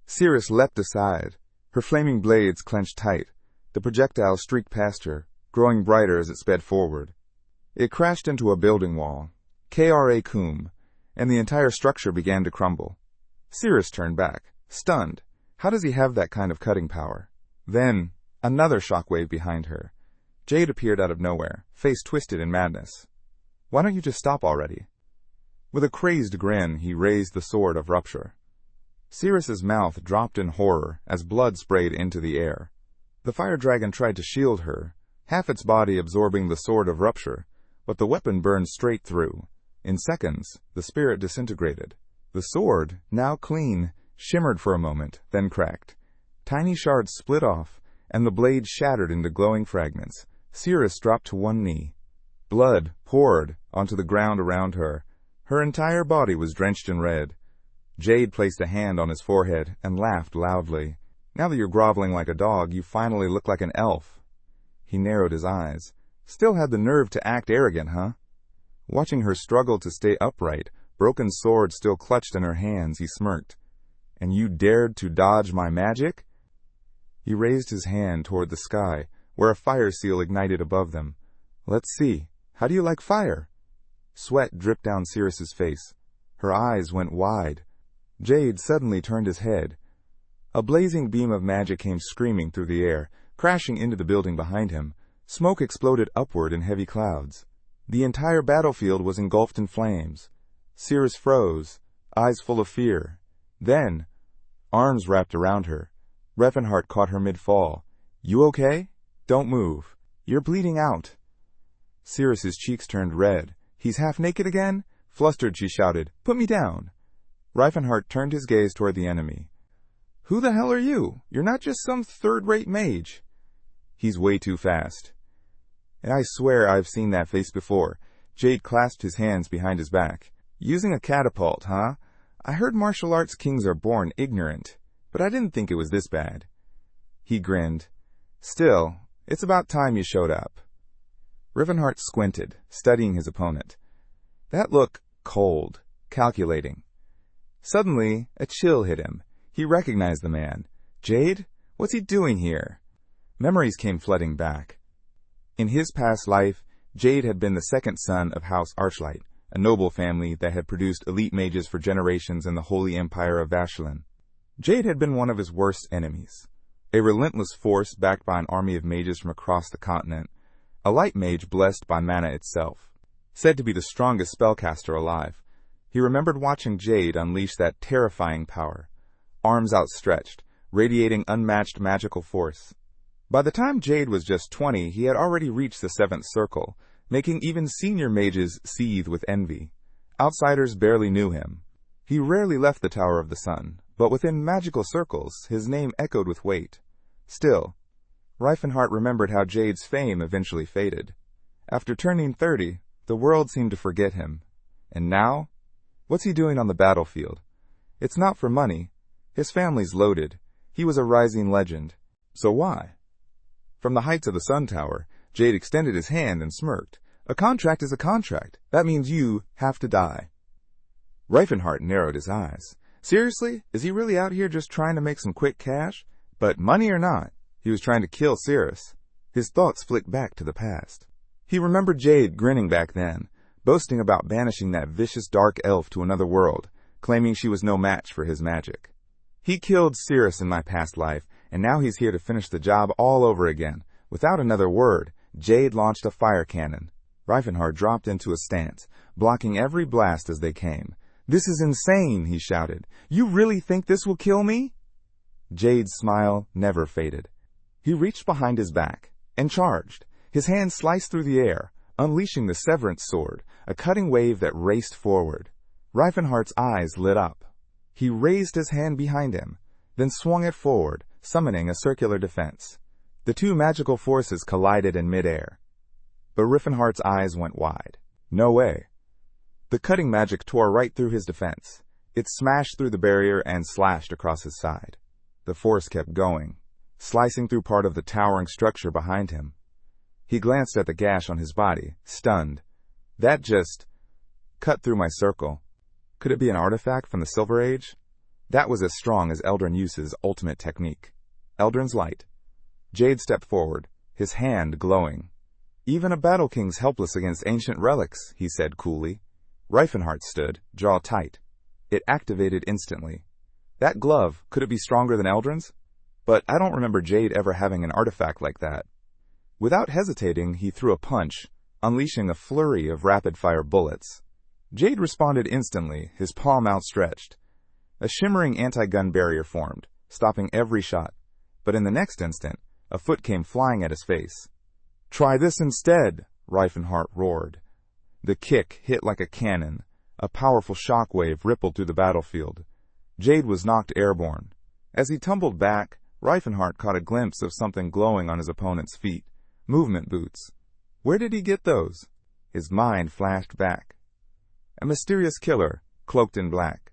Cirrus leapt aside. Her flaming blades clenched tight. The projectile streaked past her, growing brighter as it sped forward. It crashed into a building wall. Kra Kum, and the entire structure began to crumble. Cirrus turned back, stunned. How does he have that kind of cutting power? Then, another shockwave behind her. Jade appeared out of nowhere, face twisted in madness. "Why don't you just stop already?" With a crazed grin, he raised the sword of rupture. Cirrus's mouth dropped in horror as blood sprayed into the air. The fire dragon tried to shield her, half its body absorbing the sword of rupture, but the weapon burned straight through. In seconds, the spirit disintegrated. The sword, now clean, shimmered for a moment, then cracked. Tiny shards split off, and the blade shattered into glowing fragments. Cirrus dropped to one knee. Blood poured onto the ground around her. Her entire body was drenched in red. Jade placed a hand on his forehead and laughed loudly. "Now that you're groveling like a dog, you finally look like an elf." He narrowed his eyes. "Still had the nerve to act arrogant, huh?" Watching her struggle to stay upright, broken sword still clutched in her hands, he smirked. "And you dared to dodge my magic?" He raised his hand toward the sky, where a fire seal ignited above them. "Let's see. How do you like fire?" Sweat dripped down Cirrus's face. Her eyes went wide. Jade suddenly turned his head. A blazing beam of magic came screaming through the air, crashing into the building behind him. Smoke exploded upward in heavy clouds. The entire battlefield was engulfed in flames. Cirrus froze, eyes full of fear. Then, arms wrapped around her. Revenhart caught her mid-fall. "You okay? Don't move. You're bleeding out." Cirrus's cheeks turned red. "He's half naked again?" Flustered, she shouted, "Put me down." Reifenhart turned his gaze toward the enemy. Who the hell are you? You're not just some third-rate mage. He's way too fast. And I swear I've seen that face before. Jade clasped his hands behind his back. Using a catapult, huh? I heard martial arts kings are born ignorant, but I didn't think it was this bad. He grinned. Still, it's about time you showed up. Rivenhart squinted, studying his opponent. That looked cold, calculating. Suddenly, a chill hit him. He recognized the man. Jade? What's he doing here? Memories came flooding back. In his past life, Jade had been the second son of House Archlight, a noble family that had produced elite mages for generations in the Holy Empire of Vashalin. Jade had been one of his worst enemies. A relentless force backed by an army of mages from across the continent, a light mage blessed by mana itself, said to be the strongest spellcaster alive. He remembered watching Jade unleash that terrifying power, arms outstretched, radiating unmatched magical force. By the time Jade was just 20, he had already reached the 7th circle, making even senior mages seethe with envy. Outsiders barely knew him. He rarely left the Tower of the Sun, but within magical circles, his name echoed with weight. Still, Reifenhart remembered how Jade's fame eventually faded. After turning 30, the world seemed to forget him. And now? What's he doing on the battlefield? It's not for money. His family's loaded. He was a rising legend. So why? From the heights of the Sun Tower, Jade extended his hand and smirked. A contract is a contract. That means you have to die. Reifenhart narrowed his eyes. Seriously? Is he really out here just trying to make some quick cash? But money or not, he was trying to kill Cirrus. His thoughts flicked back to the past. He remembered Jade grinning back then, boasting about banishing that vicious dark elf to another world, claiming she was no match for his magic. He killed Cirrus in my past life, and now he's here to finish the job all over again. Without another word, Jade launched a fire cannon. Reifenhart dropped into a stance, blocking every blast as they came. This is insane, he shouted. You really think this will kill me? Jade's smile never faded. He reached behind his back and charged. His hand sliced through the air, unleashing the Severance Sword, a cutting wave that raced forward. Reifenhart's eyes lit up. He raised his hand behind him, then swung it forward, summoning a circular defense. The two magical forces collided in midair. But Reifenhart's eyes went wide. No way. The cutting magic tore right through his defense. It smashed through the barrier and slashed across his side. The force kept going, slicing through part of the towering structure behind him. He glanced at the gash on his body, stunned. That just cut through my circle. Could it be an artifact from the Silver Age? That was as strong as Eldrin Yuce's ultimate technique. Eldrin's Light. Jade stepped forward, his hand glowing. Even a Battle King's helpless against ancient relics, he said coolly. Reifenhart stood, jaw tight. It activated instantly. That glove, could it be stronger than Eldrin's? But I don't remember Jade ever having an artifact like that. Without hesitating, he threw a punch, unleashing a flurry of rapid-fire bullets. Jade responded instantly, his palm outstretched. A shimmering anti-gun barrier formed, stopping every shot. But in the next instant, a foot came flying at his face. Try this instead, Reifenhart roared. The kick hit like a cannon. A powerful shockwave rippled through the battlefield. Jade was knocked airborne. As he tumbled back, Reifenhart caught a glimpse of something glowing on his opponent's feet. Movement boots. Where did he get those? His mind flashed back. A mysterious killer, cloaked in black.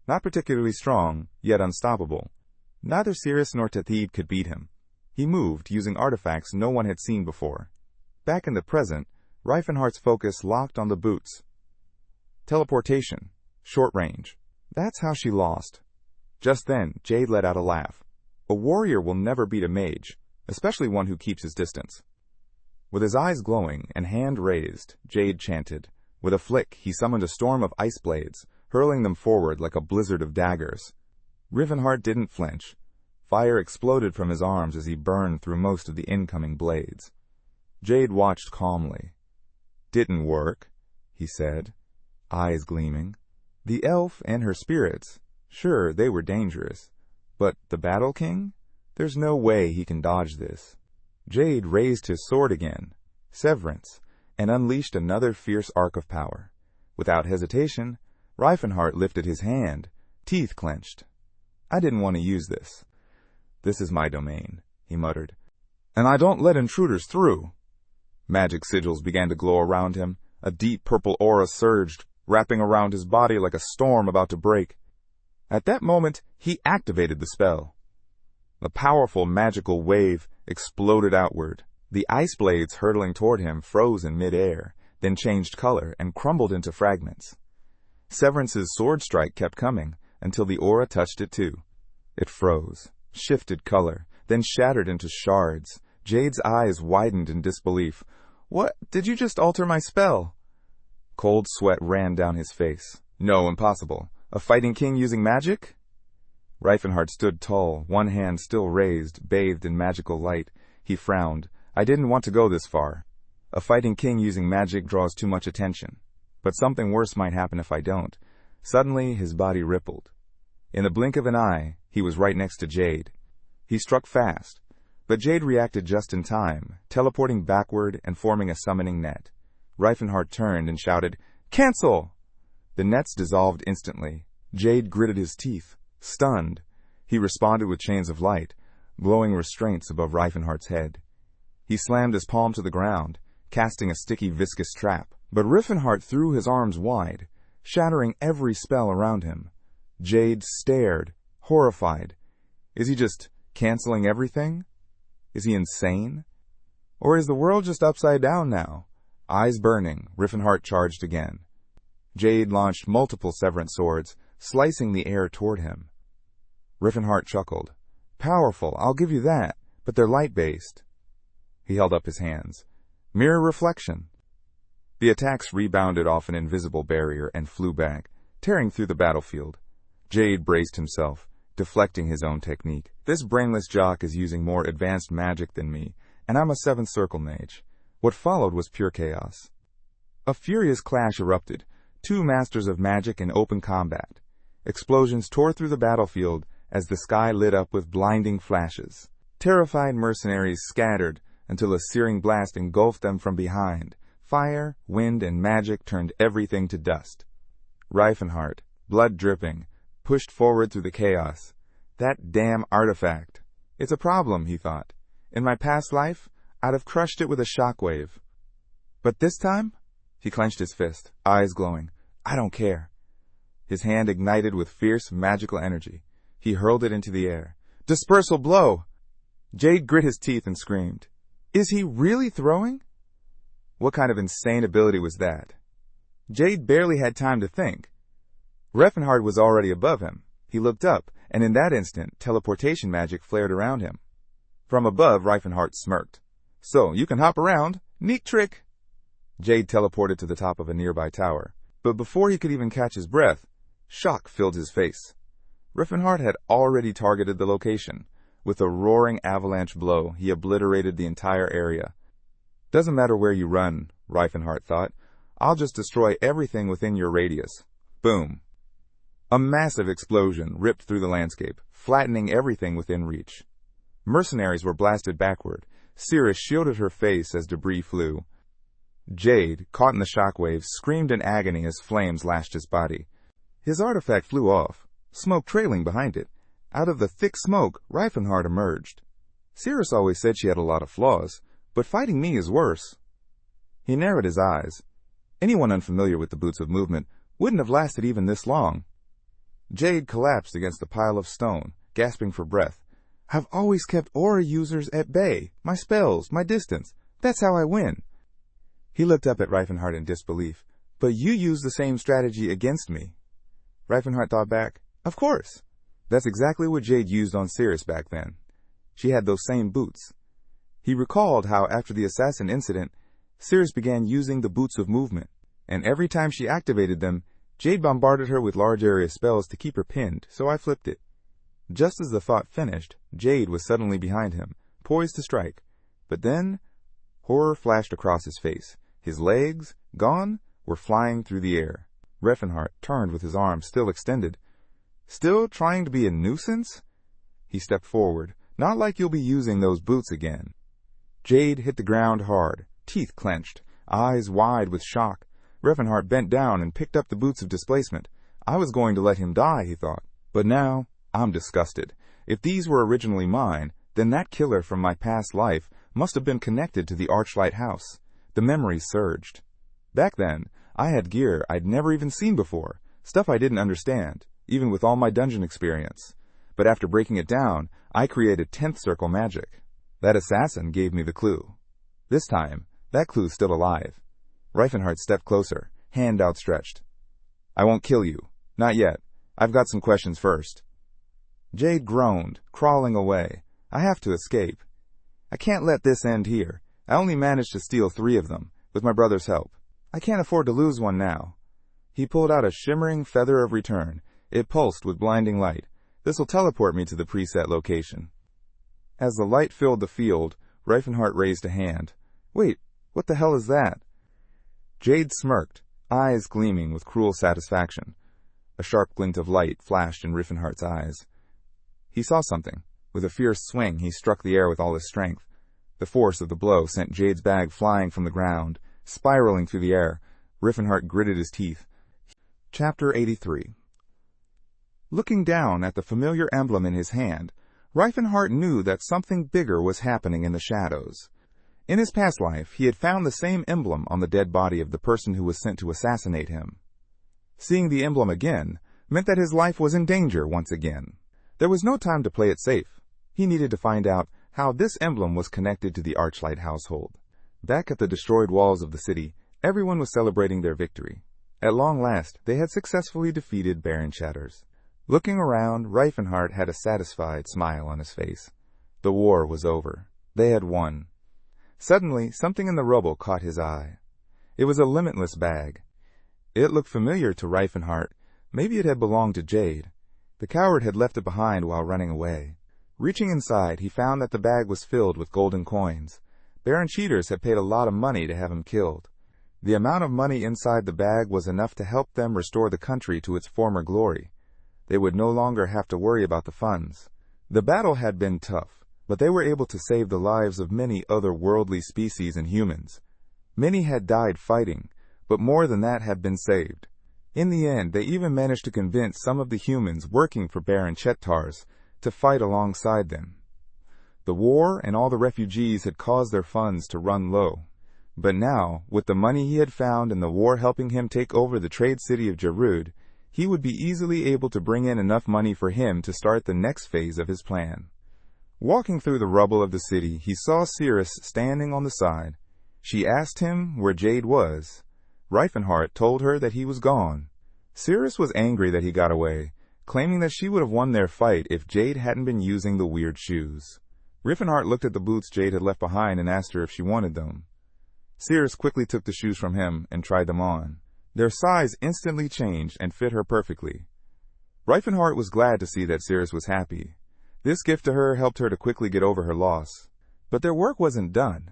Not particularly strong, yet unstoppable. Neither Cirrus nor Tethid could beat him. He moved, using artifacts no one had seen before. Back in the present, Reifenhart's focus locked on the boots. Teleportation. Short range. That's how she lost. Just then, Jade let out a laugh. A warrior will never beat a mage, especially one who keeps his distance. With his eyes glowing and hand raised, Jade chanted. With a flick, he summoned a storm of ice blades, hurling them forward like a blizzard of daggers. Reifenhart didn't flinch. Fire exploded from his arms as he burned through most of the incoming blades. Jade watched calmly. Didn't work, he said, eyes gleaming. The elf and her spirits, sure, they were dangerous. But the Battle King? There's no way he can dodge this. Jade raised his sword again, Severance, and unleashed another fierce arc of power. Without hesitation, Reifenhart lifted his hand, teeth clenched. I didn't want to use this. This is my domain, he muttered. And I don't let intruders through. Magic sigils began to glow around him. A deep purple aura surged, wrapping around his body like a storm about to break. At that moment, he activated the spell. The powerful magical wave exploded outward. The ice blades hurtling toward him froze in mid-air, then changed color and crumbled into fragments. Severance's sword strike kept coming until the aura touched it too. It froze, shifted color, then shattered into shards. Jade's eyes widened in disbelief. What? Did you just alter my spell? Cold sweat ran down his face. No, impossible. A fighting king using magic? Reifenhardt stood tall, one hand still raised, bathed in magical light. He frowned. I didn't want to go this far. A fighting king using magic draws too much attention. But something worse might happen if I don't. Suddenly, his body rippled. In the blink of an eye, he was right next to Jade. He struck fast, but Jade reacted just in time, teleporting backward and forming a summoning net. Reifenhardt turned and shouted, "Cancel!" The nets dissolved instantly. Jade gritted his teeth, stunned. He responded with chains of light, glowing restraints above Reifenhardt's head. He slammed his palm to the ground, casting a sticky, viscous trap. But Reifenhardt threw his arms wide, shattering every spell around him. Jade stared, horrified. Is he just canceling everything? Is he insane? Or is the world just upside down now? Eyes burning, Reifenhardt charged again. Jade launched multiple severance swords, slicing the air toward him. Reifenhardt chuckled. Powerful, I'll give you that, but they're light-based. He held up his hands. Mirror reflection. The attacks rebounded off an invisible barrier and flew back, tearing through the battlefield. Jade braced himself, deflecting his own technique. This brainless jock is using more advanced magic than me, and I'm a seventh circle mage. What followed was pure chaos. A furious clash erupted, two masters of magic in open combat. Explosions tore through the battlefield as the sky lit up with blinding flashes. Terrified mercenaries scattered until a searing blast engulfed them from behind. Fire, wind, and magic turned everything to dust. Reifenhardt, blood dripping, pushed forward through the chaos. That damn artifact. It's a problem, he thought. In my past life, I'd have crushed it with a shockwave. But this time? He clenched his fist, eyes glowing. I don't care. His hand ignited with fierce, magical energy. He hurled it into the air. Dispersal blow! Jade grit his teeth and screamed. Is he really throwing? What kind of insane ability was that? Jade barely had time to think. Reifenhardt was already above him. He looked up, and in that instant, teleportation magic flared around him. From above, Reifenhardt smirked. So, you can hop around. Neat trick. Jade teleported to the top of a nearby tower. But before he could even catch his breath, shock filled his face. Reifenhardt had already targeted the location. With a roaring avalanche blow, he obliterated the entire area. Doesn't matter where you run, Reifenhardt thought. I'll just destroy everything within your radius. Boom. A massive explosion ripped through the landscape, flattening everything within reach. Mercenaries were blasted backward. Cirrus shielded her face as debris flew. Jade, caught in the shockwave, screamed in agony as flames lashed his body. His artifact flew off, smoke trailing behind it. Out of the thick smoke, Reifenhardt emerged. Cirrus always said she had a lot of flaws, but fighting me is worse. He narrowed his eyes. Anyone unfamiliar with the boots of movement wouldn't have lasted even this long. Jade collapsed against a pile of stone, gasping for breath. I've always kept aura users at bay. My spells, my distance. That's how I win. He looked up at Reifenhardt in disbelief. But you used the same strategy against me. Reifenhardt thought back. Of course. That's exactly what Jade used on Cirrus back then. She had those same boots. He recalled how after the assassin incident, Cirrus began using the boots of movement, and every time she activated them, Jade bombarded her with large area spells to keep her pinned, so I flipped it. Just as the thought finished, Jade was suddenly behind him, poised to strike. But then, horror flashed across his face. His legs, gone, were flying through the air. Reifenhardt turned with his arms still extended. Still trying to be a nuisance? He stepped forward. Not like you'll be using those boots again. Jade hit the ground hard, teeth clenched, eyes wide with shock. Reifenhardt bent down and picked up the boots of displacement. I was going to let him die, he thought. But now, I'm disgusted. If these were originally mine, then that killer from my past life must have been connected to the Archlight House. The memories surged. Back then, I had gear I'd never even seen before, stuff I didn't understand, even with all my dungeon experience. But after breaking it down, I created 10th circle magic. That assassin gave me the clue. This time, that clue's still alive. Reifenhart stepped closer, hand outstretched. I won't kill you. Not yet. I've got some questions first. Jade groaned, crawling away. I have to escape. I can't let this end here. I only managed to steal 3 of them, with my brother's help. I can't afford to lose one now. He pulled out a shimmering feather of return. It pulsed with blinding light. This'll teleport me to the preset location. As the light filled the field, Reifenhart raised a hand. Wait, what the hell is that? Jade smirked, eyes gleaming with cruel satisfaction. A sharp glint of light flashed in Reifenhart's eyes. He saw something. With a fierce swing, he struck the air with all his strength. The force of the blow sent Jade's bag flying from the ground, spiraling through the air. Reifenhart gritted his teeth. Chapter 83. Looking down at the familiar emblem in his hand, Reifenhart knew that something bigger was happening in the shadows. In his past life, he had found the same emblem on the dead body of the person who was sent to assassinate him. Seeing the emblem again meant that his life was in danger once again. There was no time to play it safe. He needed to find out how this emblem was connected to the Archlight household. Back at the destroyed walls of the city, everyone was celebrating their victory. At long last, they had successfully defeated Baron Shatters. Looking around, Reifenhart had a satisfied smile on his face. The war was over. They had won. Suddenly, something in the rubble caught his eye. It was a limitless bag. It looked familiar to Reifenhart. Maybe it had belonged to Jade. The coward had left it behind while running away. Reaching inside, he found that the bag was filled with golden coins. Baron Cheaters had paid a lot of money to have him killed. The amount of money inside the bag was enough to help them restore the country to its former glory. They would no longer have to worry about the funds. The battle had been tough, but they were able to save the lives of many other worldly species and humans. Many had died fighting, but more than that had been saved. In the end, they even managed to convince some of the humans working for Baron Chettars to fight alongside them. The war and all the refugees had caused their funds to run low. But now, with the money he had found and the war helping him take over the trade city of Jarud, he would be easily able to bring in enough money for him to start the next phase of his plan. Walking through the rubble of the city, he saw Cirrus standing on the side. She asked him where Jade was. Reifenhart told her that he was gone. Cirrus was angry that he got away, claiming that she would have won their fight if Jade hadn't been using the weird shoes. Reifenhart looked at the boots Jade had left behind and asked her if she wanted them. Cirrus quickly took the shoes from him and tried them on. Their size instantly changed and fit her perfectly. Reifenhart was glad to see that Cirrus was happy. This gift to her helped her to quickly get over her loss. But their work wasn't done.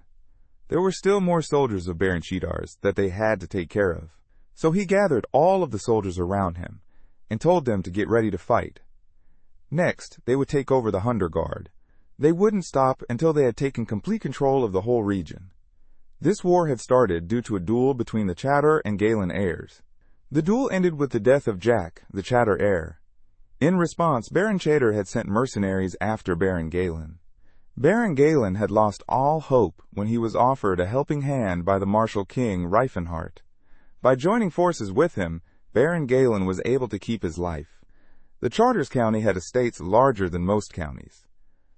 There were still more soldiers of Baron Cheatars that they had to take care of. So he gathered all of the soldiers around him and told them to get ready to fight. Next, they would take over the Hunder Guard. They wouldn't stop until they had taken complete control of the whole region. This war had started due to a duel between the Chatter and Galen heirs. The duel ended with the death of Jack, the Chatter heir. In response, Baron Chatter had sent mercenaries after Baron Galen. Baron Galen had lost all hope when he was offered a helping hand by the Martial King Reifenhart. By joining forces with him, Baron Galen was able to keep his life. The Charters County had estates larger than most counties.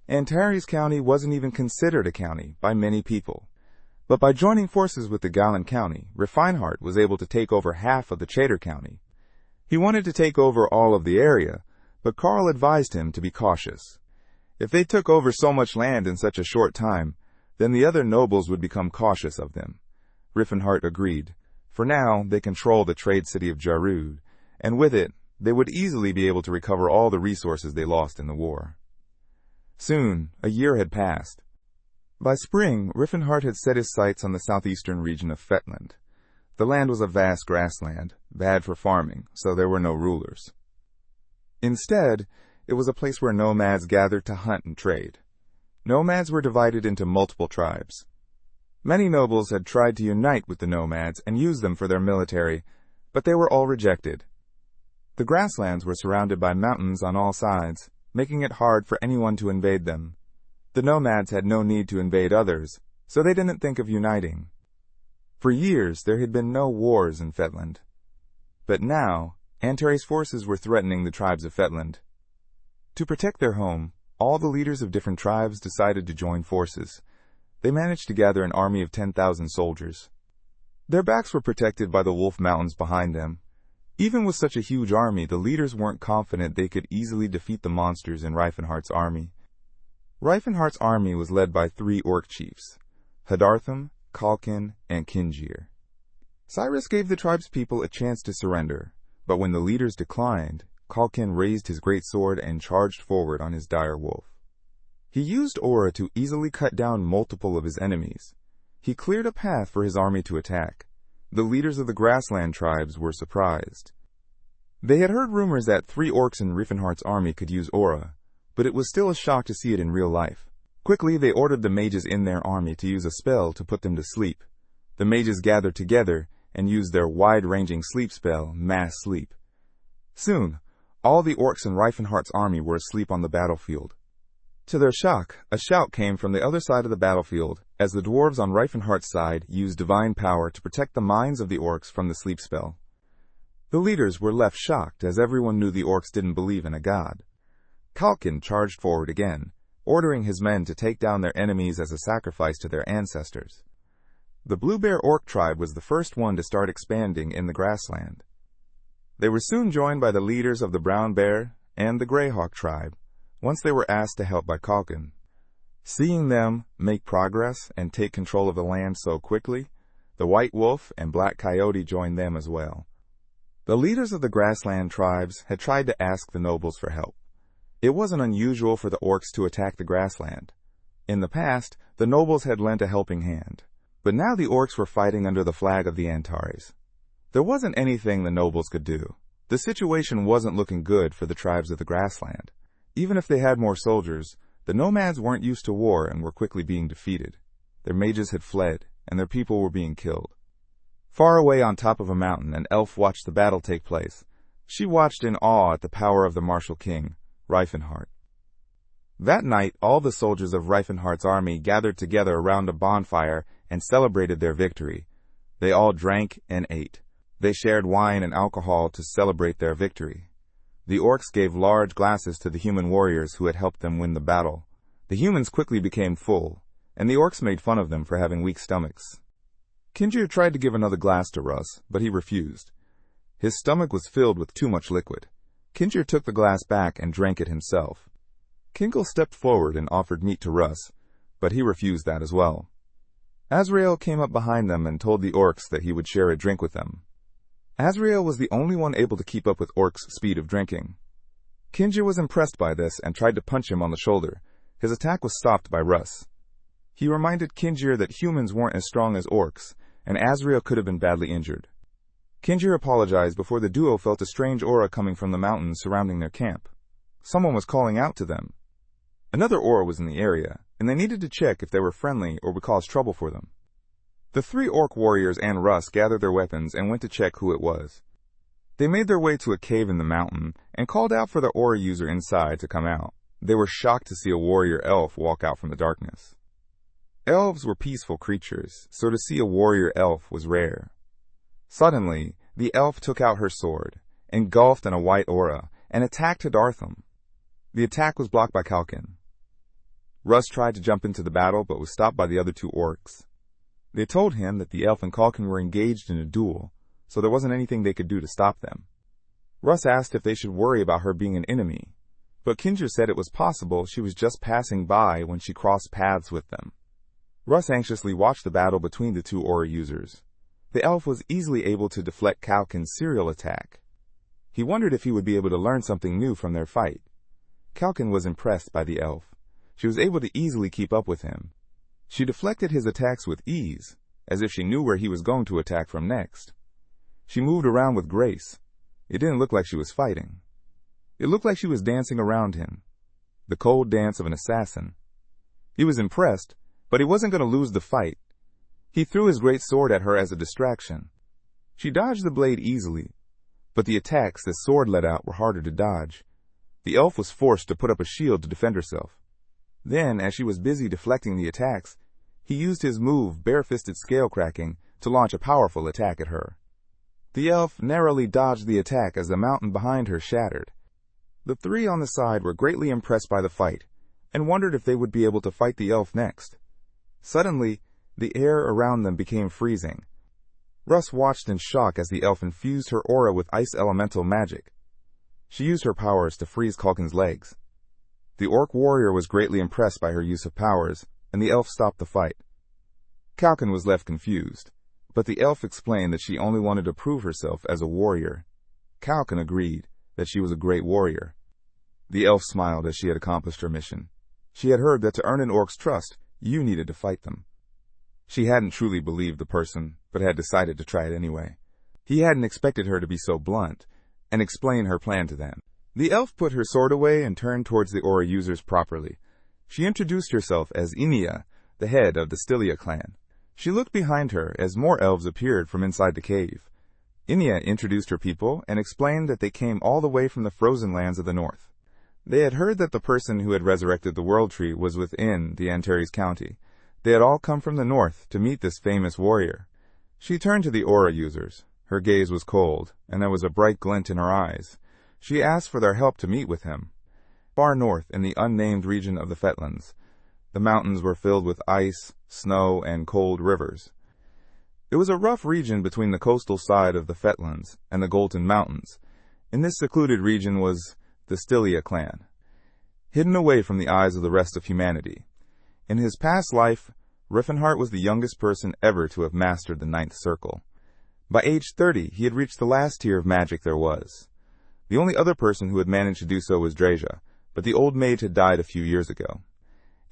Antares County wasn't even considered a county by many people. But by joining forces with the Galen County, Reifenhart was able to take over half of the Chater County. He wanted to take over all of the area, but Carl advised him to be cautious. If they took over so much land in such a short time, then the other nobles would become cautious of them. Reifenhart agreed. For now, they controlled the trade city of Jarud, and with it, they would easily be able to recover all the resources they lost in the war. Soon, a year had passed. By spring, Reifenhart had set his sights on the southeastern region of Fetland. The land was a vast grassland, bad for farming, so there were no rulers. Instead, it was a place where nomads gathered to hunt and trade. Nomads were divided into multiple tribes. Many nobles had tried to unite with the nomads and use them for their military, but they were all rejected. The grasslands were surrounded by mountains on all sides, making it hard for anyone to invade them. The nomads had no need to invade others, so they didn't think of uniting. For years, there had been no wars in Fetland. But now, Antares forces were threatening the tribes of Fetland. To protect their home, all the leaders of different tribes decided to join forces. They managed to gather an army of 10,000 soldiers. Their backs were protected by the Wolf Mountains behind them. Even with such a huge army, the leaders weren't confident they could easily defeat the monsters in Reifenhardt's army. Reifenhardt's army was led by 3 orc chiefs, Hadartham, Kalkin, and Kinjir. Cyrus gave the tribe's people a chance to surrender, but when the leaders declined, Kalkin raised his great sword and charged forward on his dire wolf. He used aura to easily cut down multiple of his enemies. He cleared a path for his army to attack. The leaders of the grassland tribes were surprised. They had heard rumors that 3 orcs in Reifenhardt's army could use aura, but it was still a shock to see it in real life. Quickly, they ordered the mages in their army to use a spell to put them to sleep. The mages gathered together and used their wide-ranging sleep spell, Mass Sleep. Soon, all the orcs in Reifenhardt's army were asleep on the battlefield. To their shock, a shout came from the other side of the battlefield as the dwarves on Reifenhardt's side used divine power to protect the minds of the orcs from the sleep spell. The leaders were left shocked as everyone knew the orcs didn't believe in a god. Kalkin charged forward again, ordering his men to take down their enemies as a sacrifice to their ancestors. The Blue Bear Orc tribe was the first one to start expanding in the grassland. They were soon joined by the leaders of the Brown Bear and the Greyhawk tribe, once they were asked to help by Kalkin. Seeing them make progress and take control of the land so quickly, the White Wolf and Black Coyote joined them as well. The leaders of the grassland tribes had tried to ask the nobles for help. It wasn't unusual for the orcs to attack the grassland. In the past, the nobles had lent a helping hand, but now the orcs were fighting under the flag of the Antares. There wasn't anything the nobles could do. The situation wasn't looking good for the tribes of the grassland. Even if they had more soldiers, the nomads weren't used to war and were quickly being defeated. Their mages had fled, and their people were being killed. Far away on top of a mountain, an elf watched the battle take place. She watched in awe at the power of the Martial King, Reifenhardt. That night, all the soldiers of Reifenhardt's army gathered together around a bonfire and celebrated their victory. They all drank and ate. They shared wine and alcohol to celebrate their victory. The orcs gave large glasses to the human warriors who had helped them win the battle. The humans quickly became full, and the orcs made fun of them for having weak stomachs. Kinjir tried to give another glass to Russ, but he refused. His stomach was filled with too much liquid. Kinjir took the glass back and drank it himself. Kinkle stepped forward and offered meat to Russ, but he refused that as well. Azrael came up behind them and told the orcs that he would share a drink with them. Azrael was the only one able to keep up with orcs' speed of drinking. Kinjir was impressed by this and tried to punch him on the shoulder. His attack was stopped by Russ. He reminded Kinjir that humans weren't as strong as orcs, and Azrael could have been badly injured. Kinjir apologized before the duo felt a strange aura coming from the mountains surrounding their camp. Someone was calling out to them. Another aura was in the area, and they needed to check if they were friendly or would cause trouble for them. The 3 orc warriors and Russ gathered their weapons and went to check who it was. They made their way to a cave in the mountain and called out for the aura user inside to come out. They were shocked to see a warrior elf walk out from the darkness. Elves were peaceful creatures, so to see a warrior elf was rare. Suddenly, the elf took out her sword, engulfed in a white aura, and attacked Hadartham. The attack was blocked by Kalkin. Russ tried to jump into the battle but was stopped by the other 2 orcs. They told him that the elf and Kalkin were engaged in a duel, so there wasn't anything they could do to stop them. Russ asked if they should worry about her being an enemy, but Kinjir said it was possible she was just passing by when she crossed paths with them. Russ anxiously watched the battle between the 2 aura users. The elf was easily able to deflect Kalkin's serial attack. He wondered if he would be able to learn something new from their fight. Kalkin was impressed by the elf. She was able to easily keep up with him. She deflected his attacks with ease, as if she knew where he was going to attack from next. She moved around with grace. It didn't look like she was fighting. It looked like she was dancing around him, the cold dance of an assassin. He was impressed, but he wasn't going to lose the fight. He threw his great sword at her as a distraction. She dodged the blade easily, but the attacks that Sword let out were harder to dodge. The elf was forced to put up a shield to defend herself. Then, as she was busy deflecting the attacks, he used his move, bare-fisted scale cracking, to launch a powerful attack at her. The elf narrowly dodged the attack as the mountain behind her shattered. The three on the side were greatly impressed by the fight, and wondered if they would be able to fight the elf next. Suddenly, the air around them became freezing. Russ watched in shock as the elf infused her aura with ice elemental magic. She used her powers to freeze Culkin's legs. The orc warrior was greatly impressed by her use of powers, and the elf stopped the fight. Culkin was left confused, but the elf explained that she only wanted to prove herself as a warrior. Culkin agreed that she was a great warrior. The elf smiled as she had accomplished her mission. She had heard that to earn an orc's trust, you needed to fight them. She hadn't truly believed the person, but had decided to try it anyway. He hadn't expected her to be so blunt, and explain her plan to them. The elf put her sword away and turned towards the aura users properly. She introduced herself as Inia, the head of the Stylia clan. She looked behind her as more elves appeared from inside the cave. Inia introduced her people and explained that they came all the way from the frozen lands of the north. They had heard that the person who had resurrected the World Tree was within the Antares County. They had all come from the north to meet this famous warrior. She turned to the aura users. Her gaze was cold, and there was a bright glint in her eyes. She asked for their help to meet with him. Far north, in the unnamed region of the Fetlands, the mountains were filled with ice, snow, and cold rivers. It was a rough region between the coastal side of the Fetlands and the Golden Mountains. In this secluded region was the Stylia clan, hidden away from the eyes of the rest of humanity. In his past life, Riffenhart was the youngest person ever to have mastered the ninth circle. By age 30, he had reached the last tier of magic there was. The only other person who had managed to do so was Dreja, but the old mage had died a few years ago.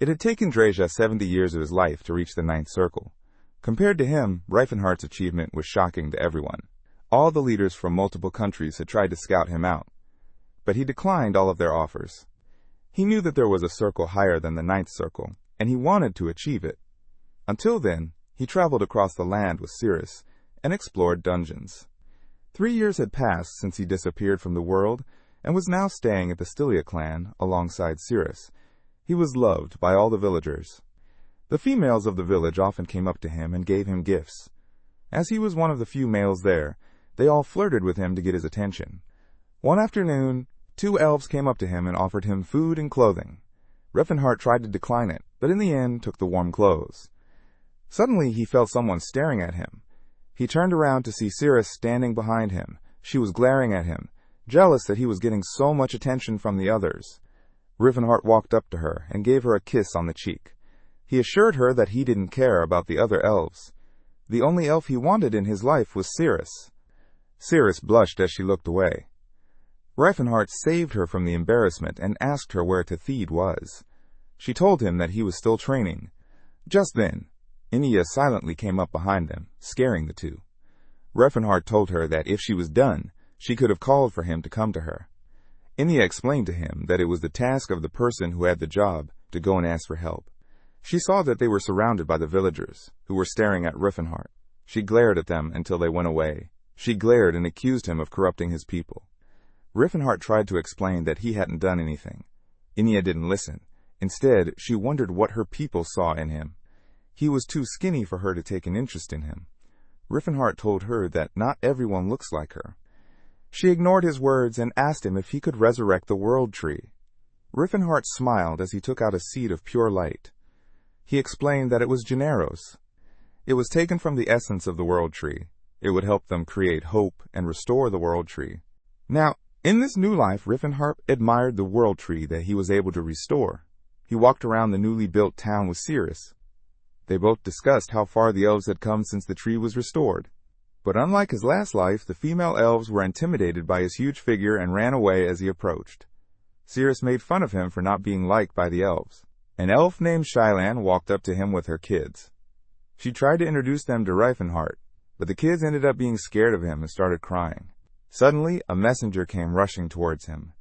It had taken Dreja 70 years of his life to reach the ninth circle. Compared to him, Riefenhart's achievement was shocking to everyone. All the leaders from multiple countries had tried to scout him out, but he declined all of their offers. He knew that there was a circle higher than the ninth circle, and he wanted to achieve it. Until then, he traveled across the land with Cirrus and explored dungeons. 3 years had passed since he disappeared from the world and was now staying at the Stylia clan alongside Cirrus. He was loved by all the villagers. The females of the village often came up to him and gave him gifts. As he was one of the few males there, they all flirted with him to get his attention. One afternoon, 2 elves came up to him and offered him food and clothing. Riefenhart tried to decline it, but in the end took the warm clothes. Suddenly he felt someone staring at him. He turned around to see Cirrus standing behind him. She was glaring at him, jealous that he was getting so much attention from the others. Riefenhart walked up to her and gave her a kiss on the cheek. He assured her that he didn't care about the other elves. The only elf he wanted in his life was Cirrus. Cirrus blushed as she looked away. Riefenhart saved her from the embarrassment and asked her where Tethede was. She told him that he was still training. Just then, Inia silently came up behind them, scaring the two. Riefenhart told her that if she was done, she could have called for him to come to her. Inia explained to him that it was the task of the person who had the job to go and ask for help. She saw that they were surrounded by the villagers, who were staring at Riefenhart. She glared at them until they went away. She glared and accused him of corrupting his people. Riefenhart tried to explain that he hadn't done anything. Inia didn't listen. Instead, she wondered what her people saw in him. He was too skinny for her to take an interest in him. Riefenhart told her that not everyone looks like her. She ignored his words and asked him if he could resurrect the World Tree. Riefenhart smiled as he took out a seed of pure light. He explained that it was Gennaros. It was taken from the essence of the World Tree. It would help them create hope and restore the World Tree. Now, in this new life, Riefenhart admired the World Tree that he was able to restore. He walked around the newly built town with Cirrus. They both discussed how far the elves had come since the tree was restored. But unlike his last life, the female elves were intimidated by his huge figure and ran away as he approached. Cirrus made fun of him for not being liked by the elves. An elf named Shylan walked up to him with her kids. She tried to introduce them to Riefenhart, but the kids ended up being scared of him and started crying. Suddenly, a messenger came rushing towards him.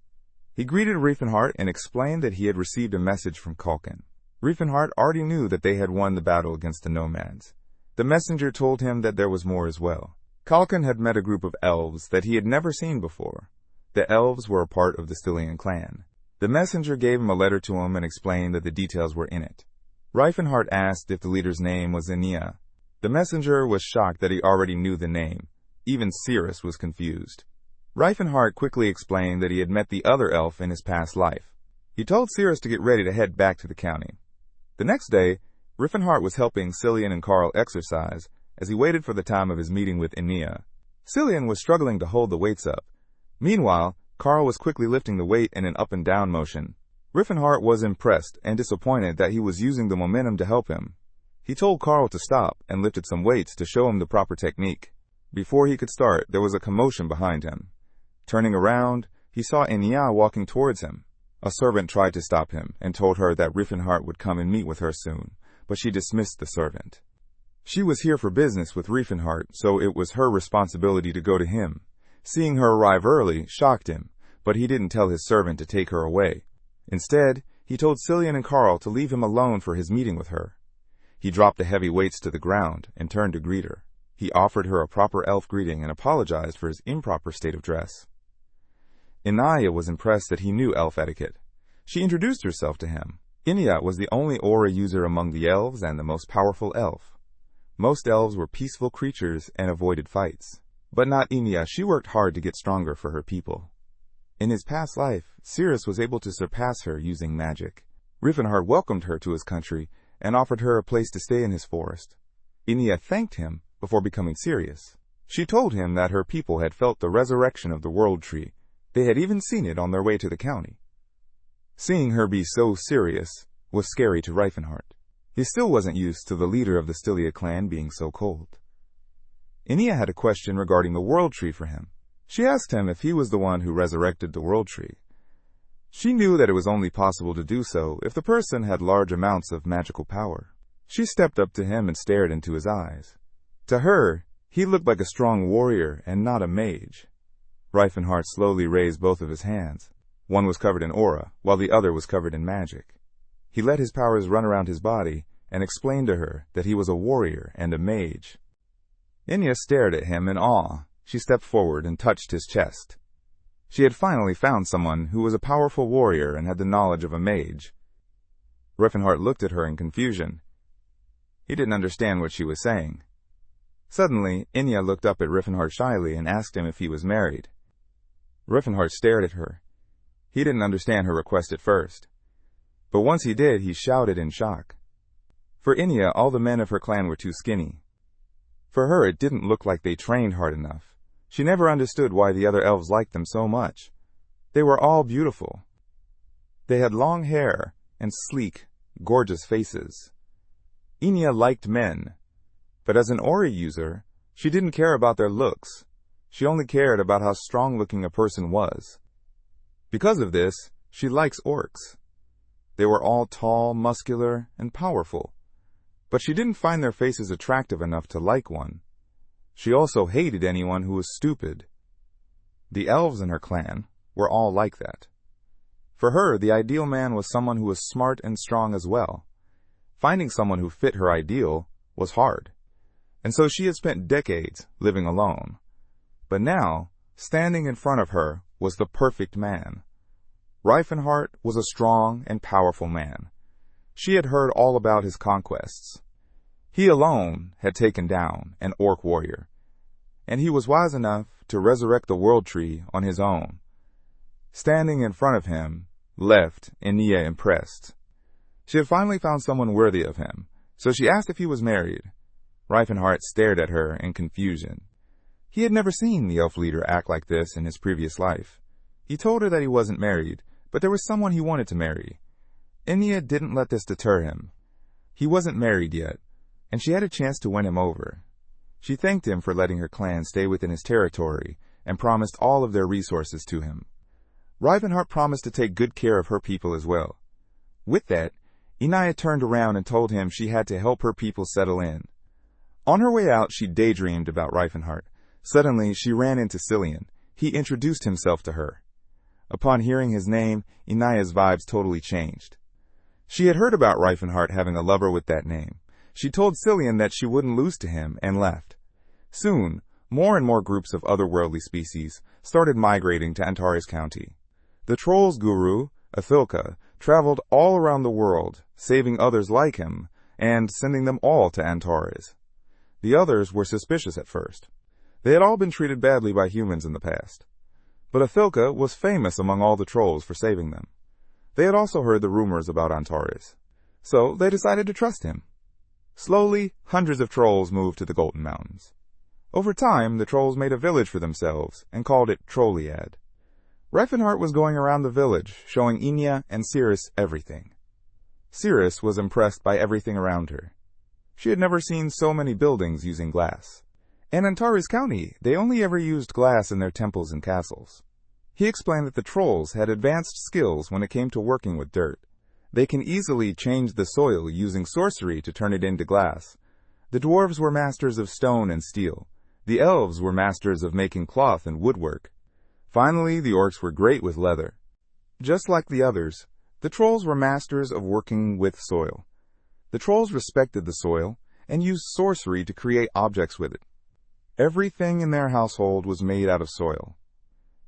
He greeted Riefenhart and explained that he had received a message from Culkin. Riefenhart already knew that they had won the battle against the nomads. The messenger told him that there was more as well. Kalkin had met a group of elves that he had never seen before. The elves were a part of the Stylian clan. The messenger gave him a letter to him and explained that the details were in it. Reifenhart asked if the leader's name was Enia. The messenger was shocked that he already knew the name. Even Cirrus was confused. Reifenhart quickly explained that he had met the other elf in his past life. He told Cirrus to get ready to head back to the county. The next day, Reifenhart was helping Cillian and Carl exercise as he waited for the time of his meeting with Enia. Cillian was struggling to hold the weights up. Meanwhile, Carl was quickly lifting the weight in an up and down motion. Reifenhart was impressed and disappointed that he was using the momentum to help him. He told Carl to stop and lifted some weights to show him the proper technique. Before he could start, there was a commotion behind him. Turning around, he saw Enia walking towards him. A servant tried to stop him and told her that Reifenhart would come and meet with her soon, but she dismissed the servant. She was here for business with Reifenhart, so it was her responsibility to go to him. Seeing her arrive early shocked him, but he didn't tell his servant to take her away. Instead, he told Cillian and Carl to leave him alone for his meeting with her. He dropped the heavy weights to the ground and turned to greet her. He offered her a proper elf greeting and apologized for his improper state of dress. Enia was impressed that he knew elf etiquette. She introduced herself to him. Enia was the only aura user among the elves and the most powerful elf. Most elves were peaceful creatures and avoided fights. But not Enia. She worked hard to get stronger for her people. In his past life, Cirrus was able to surpass her using magic. Reifenhart welcomed her to his country and offered her a place to stay in his forest. Enia thanked him before becoming serious. She told him that her people had felt the resurrection of the World Tree. They had even seen it on their way to the county. Seeing her be so serious was scary to Reifenhart. He still wasn't used to the leader of the Stylia clan being so cold. Enia had a question regarding the World Tree for him. She asked him if he was the one who resurrected the World Tree. She knew that it was only possible to do so if the person had large amounts of magical power. She stepped up to him and stared into his eyes. To her, he looked like a strong warrior and not a mage. Reifenhart slowly raised both of his hands. One was covered in aura, while the other was covered in magic. He let his powers run around his body and explained to her that he was a warrior and a mage. Enia stared at him in awe. She stepped forward and touched his chest. She had finally found someone who was a powerful warrior and had the knowledge of a mage. Reifenhart looked at her in confusion. He didn't understand what she was saying. Suddenly, Enia looked up at Reifenhart shyly and asked him if he was married. Reifenhart stared at her. He didn't understand her request at first. But once he did, he shouted in shock. For Enia, all the men of her clan were too skinny. For her, it didn't look like they trained hard enough. She never understood why the other elves liked them so much. They were all beautiful. They had long hair and sleek, gorgeous faces. Enia liked men, but as an Ori user, she didn't care about their looks. She only cared about how strong-looking a person was. Because of this, she likes orcs. They were all tall, muscular, and powerful. But she didn't find their faces attractive enough to like one. She also hated anyone who was stupid. The elves in her clan were all like that. For her, the ideal man was someone who was smart and strong as well. Finding someone who fit her ideal was hard. And so she had spent decades living alone. But now, standing in front of her was the perfect man. Reifenhart was a strong and powerful man. She had heard all about his conquests. He alone had taken down an orc warrior, and he was wise enough to resurrect the World Tree on his own. Standing in front of him, left Enia impressed. She had finally found someone worthy of him, so she asked if he was married. Reifenhart stared at her in confusion. He had never seen the elf leader act like this in his previous life. He told her that he wasn't married, but there was someone he wanted to marry. Enia didn't let this deter him. He wasn't married yet, and she had a chance to win him over. She thanked him for letting her clan stay within his territory and promised all of their resources to him. Reifenhart promised to take good care of her people as well. With that, Enia turned around and told him she had to help her people settle in. On her way out, she daydreamed about Reifenhart. Suddenly, she ran into Cillian. He introduced himself to her. Upon hearing his name, Enia's vibes totally changed. She had heard about Reifenhart having a lover with that name. She told Cillian that she wouldn't lose to him and left. Soon, More and more groups of otherworldly species started migrating to Antares County. The troll's guru, Athilka, traveled all around the world, saving others like him, and sending them all to Antares. The others were suspicious at first. They had all been treated badly by humans in the past. But Athilka was famous among all the trolls for saving them. They had also heard the rumors about Antares, so they decided to trust him. Slowly, hundreds of trolls moved to the Golden Mountains. Over time, the trolls made a village for themselves and called it Trolliad. Reifenhart was going around the village, showing Inya and Cirrus everything. Cirrus was impressed by everything around her. She had never seen so many buildings using glass. In Antares County, they only ever used glass in their temples and castles. He explained that the trolls had advanced skills when it came to working with dirt. They can easily change the soil using sorcery to turn it into glass. The dwarves were masters of stone and steel. The elves were masters of making cloth and woodwork. Finally, the orcs were great with leather. Just like the others, the trolls were masters of working with soil. The trolls respected the soil and used sorcery to create objects with it. Everything in their household was made out of soil.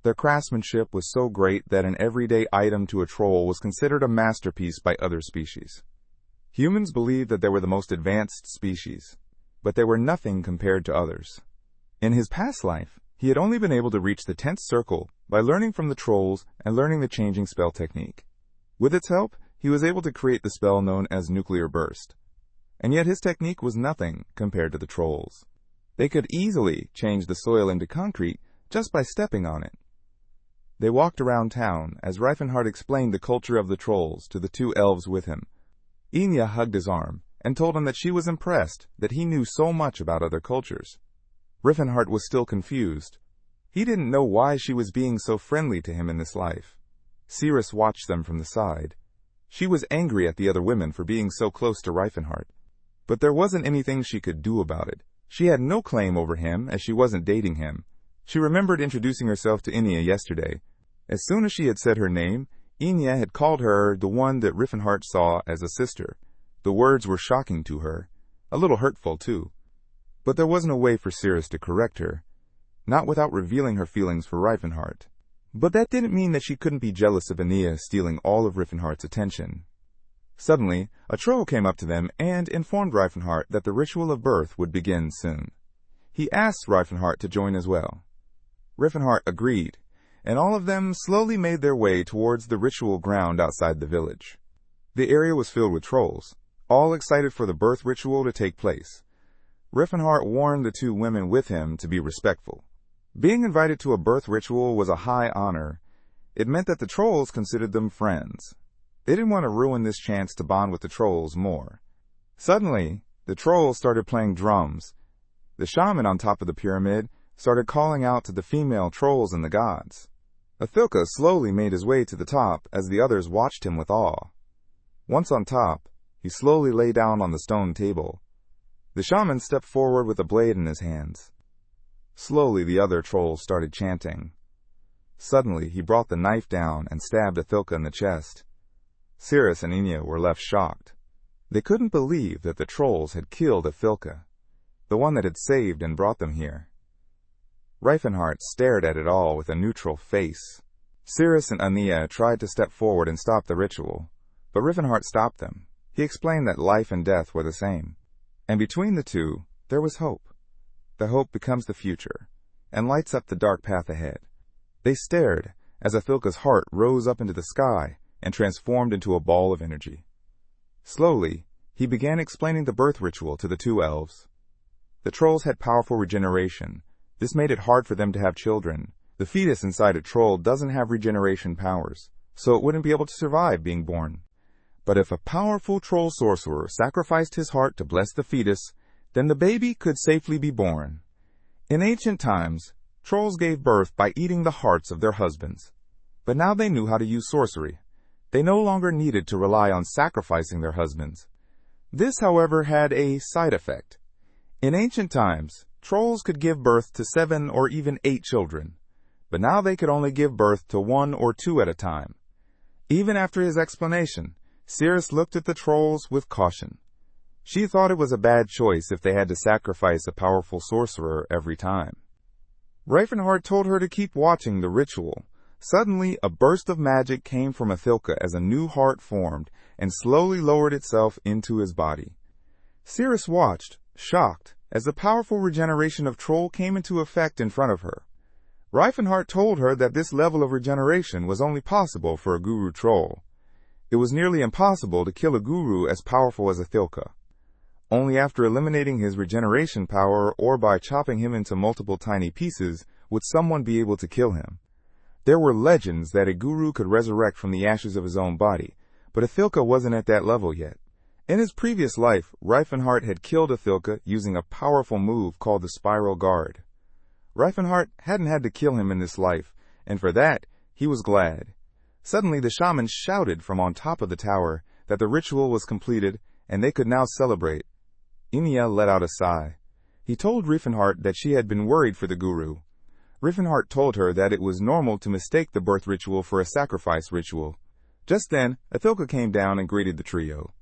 Their craftsmanship was so great that an everyday item to a troll was considered a masterpiece by other species. Humans believed that they were the most advanced species, but they were nothing compared to others. In his past life, he had only been able to reach the 10th circle by learning from the trolls and learning the changing spell technique. With its help, he was able to create the spell known as Nuclear Burst. And yet his technique was nothing compared to the trolls. They could easily change the soil into concrete just by stepping on it. They walked around town as Reifenhart explained the culture of the trolls to the two elves with him. Inya hugged his arm and told him that she was impressed that he knew so much about other cultures. Reifenhart was still confused. He didn't know why she was being so friendly to him in this life. Cirrus watched them from the side. She was angry at the other women for being so close to Reifenhart. But there wasn't anything she could do about it. She had no claim over him as she wasn't dating him. She remembered introducing herself to Inya yesterday. As soon as she had said her name, Inya had called her the one that Reifenhart saw as a sister. The words were shocking to her, a little hurtful too. But there wasn't a way for Cirrus to correct her, not without revealing her feelings for Reifenhart. But that didn't mean that she couldn't be jealous of Inya stealing all of Reifenhart's attention. Suddenly, a troll came up to them and informed Reifenhart that the ritual of birth would begin soon. He asked Reifenhart to join as well. Reifenhart agreed, and all of them slowly made their way towards the ritual ground outside the village. The area was filled with trolls, all excited for the birth ritual to take place. Reifenhart warned the two women with him to be respectful. Being invited to a birth ritual was a high honor. It meant that the trolls considered them friends. They didn't want to ruin this chance to bond with the trolls more. Suddenly, the trolls started playing drums. The shaman on top of the pyramid started calling out to the female trolls and the gods. Athilka slowly made his way to the top as the others watched him with awe. Once on top, he slowly lay down on the stone table. The shaman stepped forward with a blade in his hands. Slowly the other trolls started chanting. Suddenly he brought the knife down and stabbed Athilka in the chest. Cirrus and Inya were left shocked. They couldn't believe that the trolls had killed Athilka, the one that had saved and brought them here. Reifenhart stared at it all with a neutral face. Cirrus and Inya tried to step forward and stop the ritual, but Reifenhart stopped them. He explained that life and death were the same, and between the two, there was hope. The hope becomes the future, and lights up the dark path ahead. They stared as Athilka's heart rose up into the sky and transformed into a ball of energy. Slowly, he began explaining the birth ritual to the two elves. The trolls had powerful regeneration. This made it hard for them to have children. The fetus inside a troll doesn't have regeneration powers, so it wouldn't be able to survive being born. But if a powerful troll sorcerer sacrificed his heart to bless the fetus, then the baby could safely be born. In ancient times, trolls gave birth by eating the hearts of their husbands. But now they knew how to use sorcery. They no longer needed to rely on sacrificing their husbands. This, however, had a side effect. In ancient times, trolls could give birth to 7 or even 8 children, but now they could only give birth to 1 or 2 at a time. Even after his explanation, Cirrus looked at the trolls with caution. She thought it was a bad choice if they had to sacrifice a powerful sorcerer every time. Riefenhardt told her to keep watching the ritual. Suddenly, a burst of magic came from Athilka as a new heart formed and slowly lowered itself into his body. Cirrus watched, shocked, as the powerful regeneration of Troll came into effect in front of her. Riefenhardt told her that this level of regeneration was only possible for a guru troll. It was nearly impossible to kill a guru as powerful as Athilka. Only after eliminating his regeneration power or by chopping him into multiple tiny pieces would someone be able to kill him. There were legends that a guru could resurrect from the ashes of his own body, but Athilka wasn't at that level yet. In his previous life, Riefenhardt had killed Athilka using a powerful move called the Spiral Guard. Riefenhardt hadn't had to kill him in this life, and for that, he was glad. Suddenly the shaman shouted from on top of the tower that the ritual was completed and they could now celebrate. Inia let out a sigh. He told Riefenhardt that she had been worried for the guru. Riefenhardt told her that it was normal to mistake the birth ritual for a sacrifice ritual. Just then, Athilka came down and greeted the trio.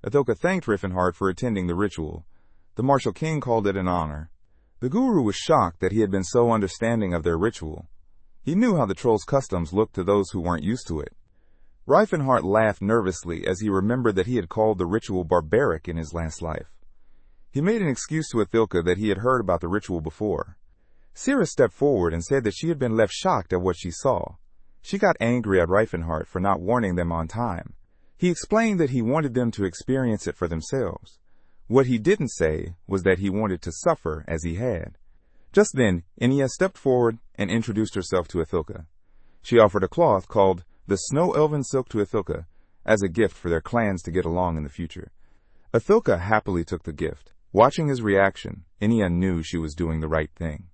Athilka thanked Riefenhardt for attending the ritual. The Martial King called it an honor. The guru was shocked that he had been so understanding of their ritual. He knew how the troll's customs looked to those who weren't used to it. Riefenhardt laughed nervously as he remembered that he had called the ritual barbaric in his last life. He made an excuse to Athilka that he had heard about the ritual before. Cirrus stepped forward and said that she had been left shocked at what she saw. She got angry at Riefenhardt for not warning them on time. He explained that he wanted them to experience it for themselves. What he didn't say was that he wanted to suffer as he had. Just then, Inia stepped forward and introduced herself to Athilka. She offered a cloth called the Snow Elven Silk to Athilka as a gift for their clans to get along in the future. Athilka happily took the gift. Watching his reaction, Inia knew she was doing the right thing.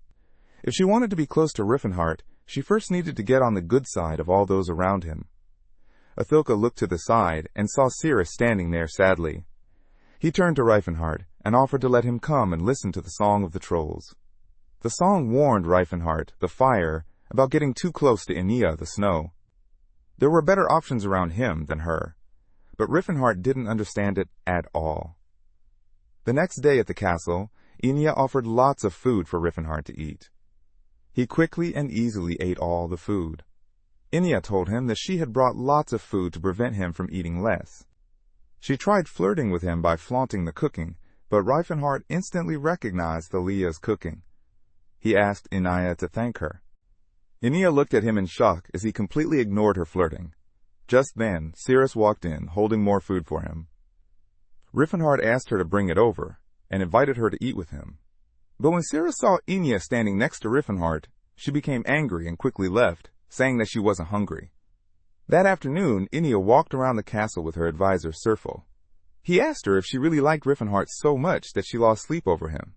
If she wanted to be close to Riefenhardt, she first needed to get on the good side of all those around him. Athilka looked to the side and saw Cirrus standing there sadly. He turned to Riefenhardt and offered to let him come and listen to the song of the trolls. The song warned Riefenhardt, the fire, about getting too close to Inia, the snow. There were better options around him than her, but Riefenhardt didn't understand it at all. The next day at the castle, Inia offered lots of food for Riefenhardt to eat. He quickly and easily ate all the food. Inia told him that she had brought lots of food to prevent him from eating less. She tried flirting with him by flaunting the cooking, but Riefenhardt instantly recognized Thalia's cooking. He asked Inia to thank her. Inia looked at him in shock as he completely ignored her flirting. Just then, Cirrus walked in, holding more food for him. Riefenhardt asked her to bring it over, and invited her to eat with him. But when Cirrus saw Inia standing next to Riefenhardt, she became angry and quickly left, saying that she wasn't hungry. That afternoon, Inia walked around the castle with her advisor, Serfel. He asked her if she really liked Riefenhardt so much that she lost sleep over him.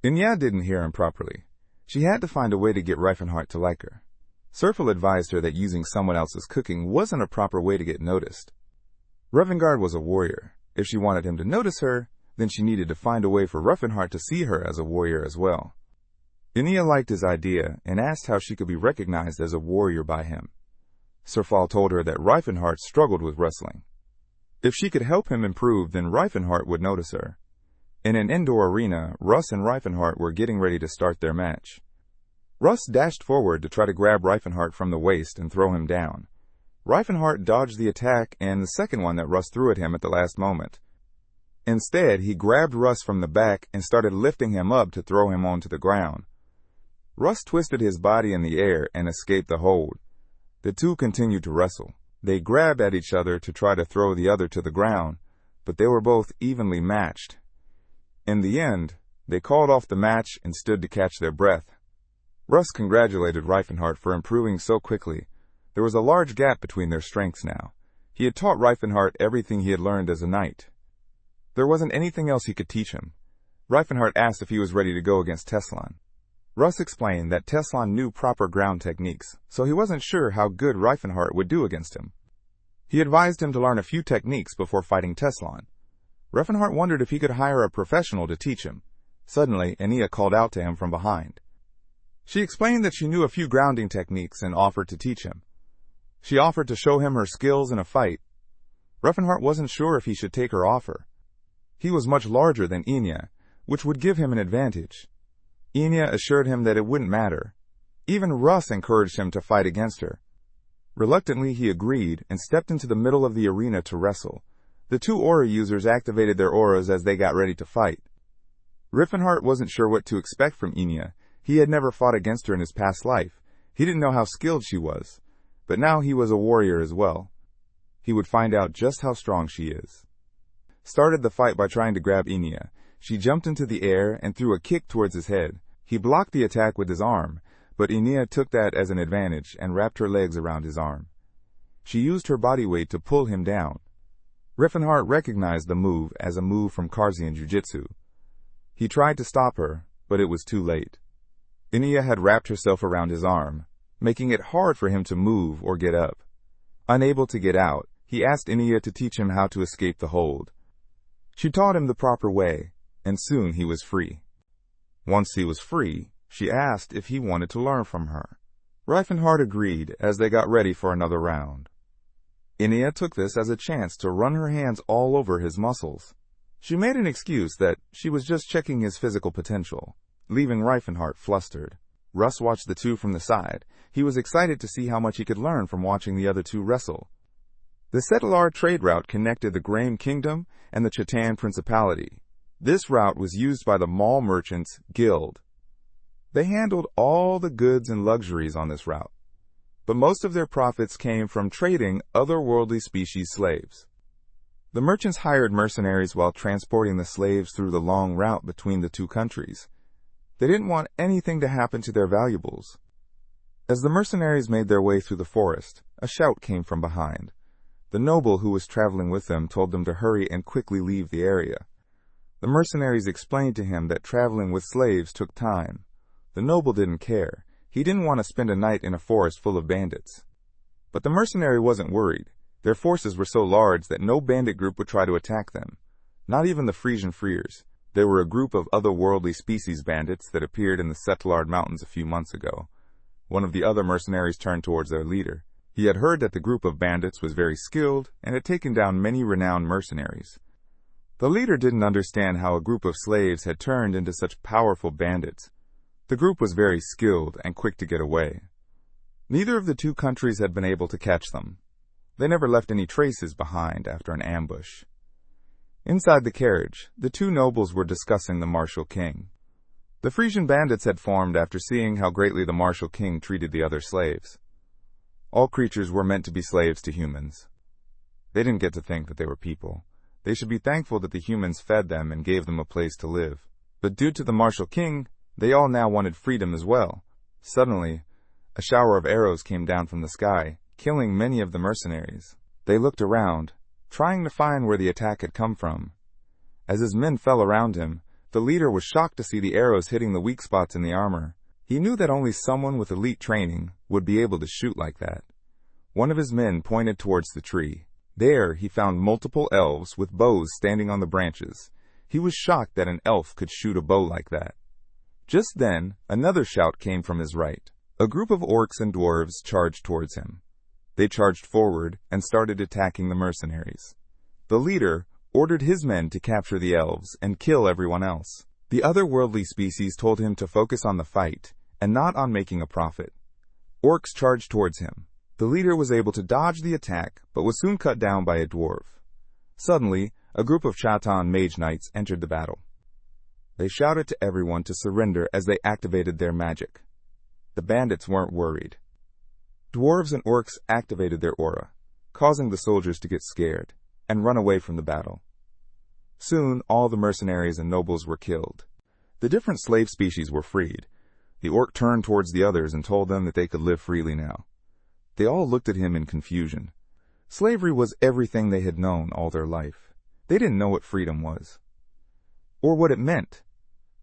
Inia didn't hear him properly. She had to find a way to get Riefenhardt to like her. Serfel advised her that using someone else's cooking wasn't a proper way to get noticed. Riefenhardt was a warrior. If she wanted him to notice her, then she needed to find a way for Riefenhardt to see her as a warrior as well. Inia liked his idea and asked how she could be recognized as a warrior by him. Serfal told her that Riefenhardt struggled with wrestling. If she could help him improve, then Riefenhardt would notice her. In an indoor arena, Russ and Riefenhardt were getting ready to start their match. Russ dashed forward to try to grab Riefenhardt from the waist and throw him down. Riefenhardt dodged the attack and the second one that Russ threw at him at the last moment. Instead, he grabbed Russ from the back and started lifting him up to throw him onto the ground. Russ twisted his body in the air and escaped the hold. The two continued to wrestle. They grabbed at each other to try to throw the other to the ground, but they were both evenly matched. In the end, they called off the match and stood to catch their breath. Russ congratulated Riefenhardt for improving so quickly. There was a large gap between their strengths now. He had taught Riefenhardt everything he had learned as a knight. There wasn't anything else he could teach him. Riefenhardt asked if he was ready to go against Teslan. Russ explained that Teslan knew proper ground techniques, so he wasn't sure how good Riefenhardt would do against him. He advised him to learn a few techniques before fighting Teslan. Riefenhardt wondered if he could hire a professional to teach him. Suddenly, Inia called out to him from behind. She explained that she knew a few grounding techniques and offered to teach him. She offered to show him her skills in a fight. Riefenhardt wasn't sure if he should take her offer. He was much larger than Inia, which would give him an advantage. Enya assured him that it wouldn't matter. Even Russ encouraged him to fight against her. Reluctantly, he agreed and stepped into the middle of the arena to wrestle. The two aura users activated their auras as they got ready to fight. Riffenhart wasn't sure what to expect from Enya. He had never fought against her in his past life. He didn't know how skilled she was. But now he was a warrior as well. He would find out just how strong she is. Started the fight by trying to grab Enya. She jumped into the air and threw a kick towards his head. He blocked the attack with his arm, but Enya took that as an advantage and wrapped her legs around his arm. She used her body weight to pull him down. Riffenhart recognized the move as a move from Karzian Jiu-Jitsu. He tried to stop her, but it was too late. Enya had wrapped herself around his arm, making it hard for him to move or get up. Unable to get out, he asked Enya to teach him how to escape the hold. She taught him the proper way, and soon he was free. Once he was free, she asked if he wanted to learn from her. Riefenhart agreed as they got ready for another round. Enya took this as a chance to run her hands all over his muscles. She made an excuse that she was just checking his physical potential, leaving Riefenhart flustered. Russ watched the two from the side. He was excited to see how much he could learn from watching the other two wrestle. The Settlar trade route connected the Graham Kingdom and the Chatan Principality. This route was used by the Mall Merchants Guild. They handled all the goods and luxuries on this route, but most of their profits came from trading otherworldly species slaves. The merchants hired mercenaries while transporting the slaves through the long route between the two countries. They didn't want anything to happen to their valuables. As the mercenaries made their way through the forest, a shout came from behind. The noble who was traveling with them told them to hurry and quickly leave the area. The mercenaries explained to him that traveling with slaves took time. The noble didn't care. He didn't want to spend a night in a forest full of bandits. But the mercenary wasn't worried. Their forces were so large that no bandit group would try to attack them. Not even the Frisian Freers. They were a group of otherworldly species bandits that appeared in the Settlar Mountains a few months ago. One of the other mercenaries turned towards their leader. He had heard that the group of bandits was very skilled and had taken down many renowned mercenaries. The leader didn't understand how a group of slaves had turned into such powerful bandits. The group was very skilled and quick to get away. Neither of the two countries had been able to catch them. They never left any traces behind after an ambush. Inside the carriage, the two nobles were discussing the Martial King. The Frisian bandits had formed after seeing how greatly the Martial King treated the other slaves. All creatures were meant to be slaves to humans. They didn't get to think that they were people. They should be thankful that the humans fed them and gave them a place to live. But due to the Martial King, they all now wanted freedom as well. Suddenly, a shower of arrows came down from the sky, killing many of the mercenaries. They looked around, trying to find where the attack had come from. As his men fell around him, the leader was shocked to see the arrows hitting the weak spots in the armor. He knew that only someone with elite training would be able to shoot like that. One of his men pointed towards the tree. There, he found multiple elves with bows standing on the branches. He was shocked that an elf could shoot a bow like that. Just then, another shout came from his right. A group of orcs and dwarves charged towards him. They charged forward and started attacking the mercenaries. The leader ordered his men to capture the elves and kill everyone else. The otherworldly species told him to focus on the fight and not on making a profit. Orcs charged towards him. The leader was able to dodge the attack, but was soon cut down by a dwarf. Suddenly, a group of Chatan mage knights entered the battle. They shouted to everyone to surrender as they activated their magic. The bandits weren't worried. Dwarves and orcs activated their aura, causing the soldiers to get scared and run away from the battle. Soon, all the mercenaries and nobles were killed. The different slave species were freed. The orc turned towards the others and told them that they could live freely now. They all looked at him in confusion. Slavery was everything they had known all their life. They didn't know what freedom was, or what it meant.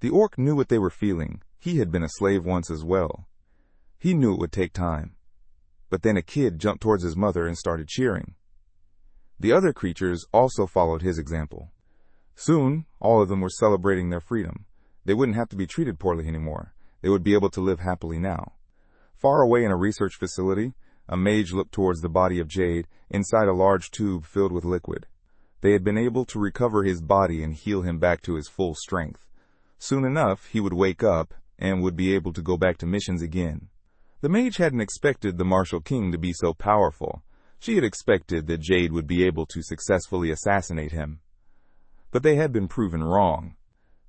The orc knew what they were feeling. He had been a slave once as well. He knew it would take time. But then a kid jumped towards his mother and started cheering. The other creatures also followed his example. Soon, all of them were celebrating their freedom. They wouldn't have to be treated poorly anymore. They would be able to live happily now. Far away in a research facility, a mage looked towards the body of Jade inside a large tube filled with liquid. They had been able to recover his body and heal him back to his full strength. Soon enough, he would wake up and would be able to go back to missions again. The mage hadn't expected the Martial King to be so powerful. She had expected that Jade would be able to successfully assassinate him. But they had been proven wrong.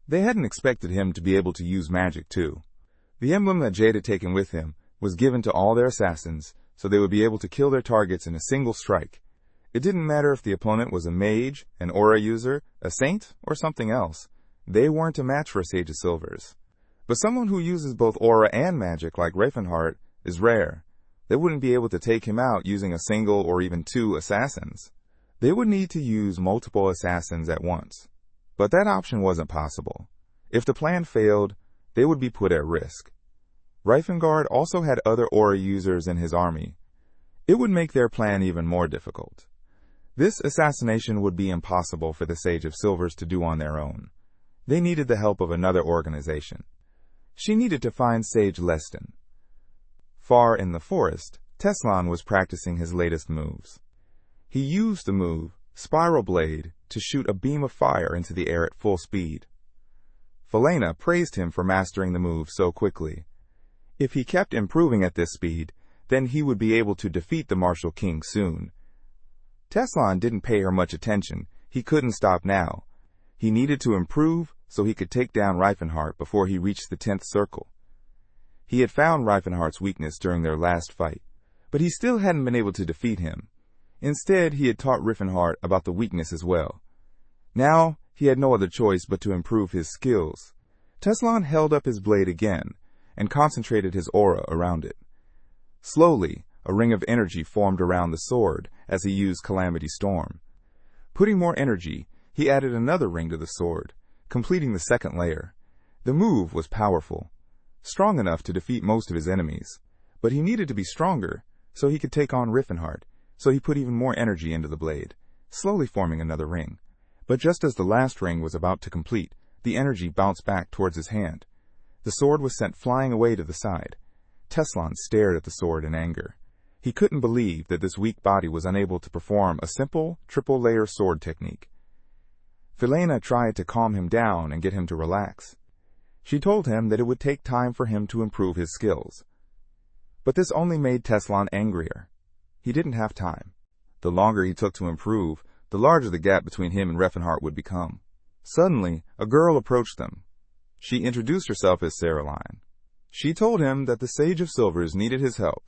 They hadn't expected him to be able to use magic too. The emblem that Jade had taken with him was given to all their assassins, so they would be able to kill their targets in a single strike. It didn't matter if the opponent was a mage, an aura user, a saint, or something else. They weren't a match for a Sage of Silvers. But someone who uses both aura and magic like Ravenheart is rare. They wouldn't be able to take him out using a single or even two assassins. They would need to use multiple assassins at once. But that option wasn't possible. If the plan failed, they would be put at risk. Reifengard also had other aura users in his army. It would make their plan even more difficult. This assassination would be impossible for the Sage of Silvers to do on their own. They needed the help of another organization. She needed to find Sage Leston. Far in the forest, Teslan was practicing his latest moves. He used the move, Spiral Blade, to shoot a beam of fire into the air at full speed. Felena praised him for mastering the move so quickly. If he kept improving at this speed, then he would be able to defeat the Martial King soon. Teslan didn't pay her much attention. He couldn't stop now. He needed to improve so he could take down Reifenhart before he reached the 10th circle. He had found Reifenhart's weakness during their last fight, but he still hadn't been able to defeat him. Instead, he had taught Reifenhart about the weakness as well. Now, he had no other choice but to improve his skills. Teslan held up his blade again and concentrated his aura around it. Slowly, a ring of energy formed around the sword as he used Calamity Storm. Putting more energy, he added another ring to the sword, completing the second layer. The move was powerful, strong enough to defeat most of his enemies, but he needed to be stronger so he could take on Reifenhart, so he put even more energy into the blade, slowly forming another ring. But just as the last ring was about to complete, the energy bounced back towards his hand. The sword was sent flying away to the side. Teslan stared at the sword in anger. He couldn't believe that this weak body was unable to perform a simple, triple-layer sword technique. Felena tried to calm him down and get him to relax. She told him that it would take time for him to improve his skills. But this only made Teslan angrier. He didn't have time. The longer he took to improve, the larger the gap between him and Reifenhart would become. Suddenly, a girl approached them. She introduced herself as Saraline. She told him that the Sage of Silvers needed his help.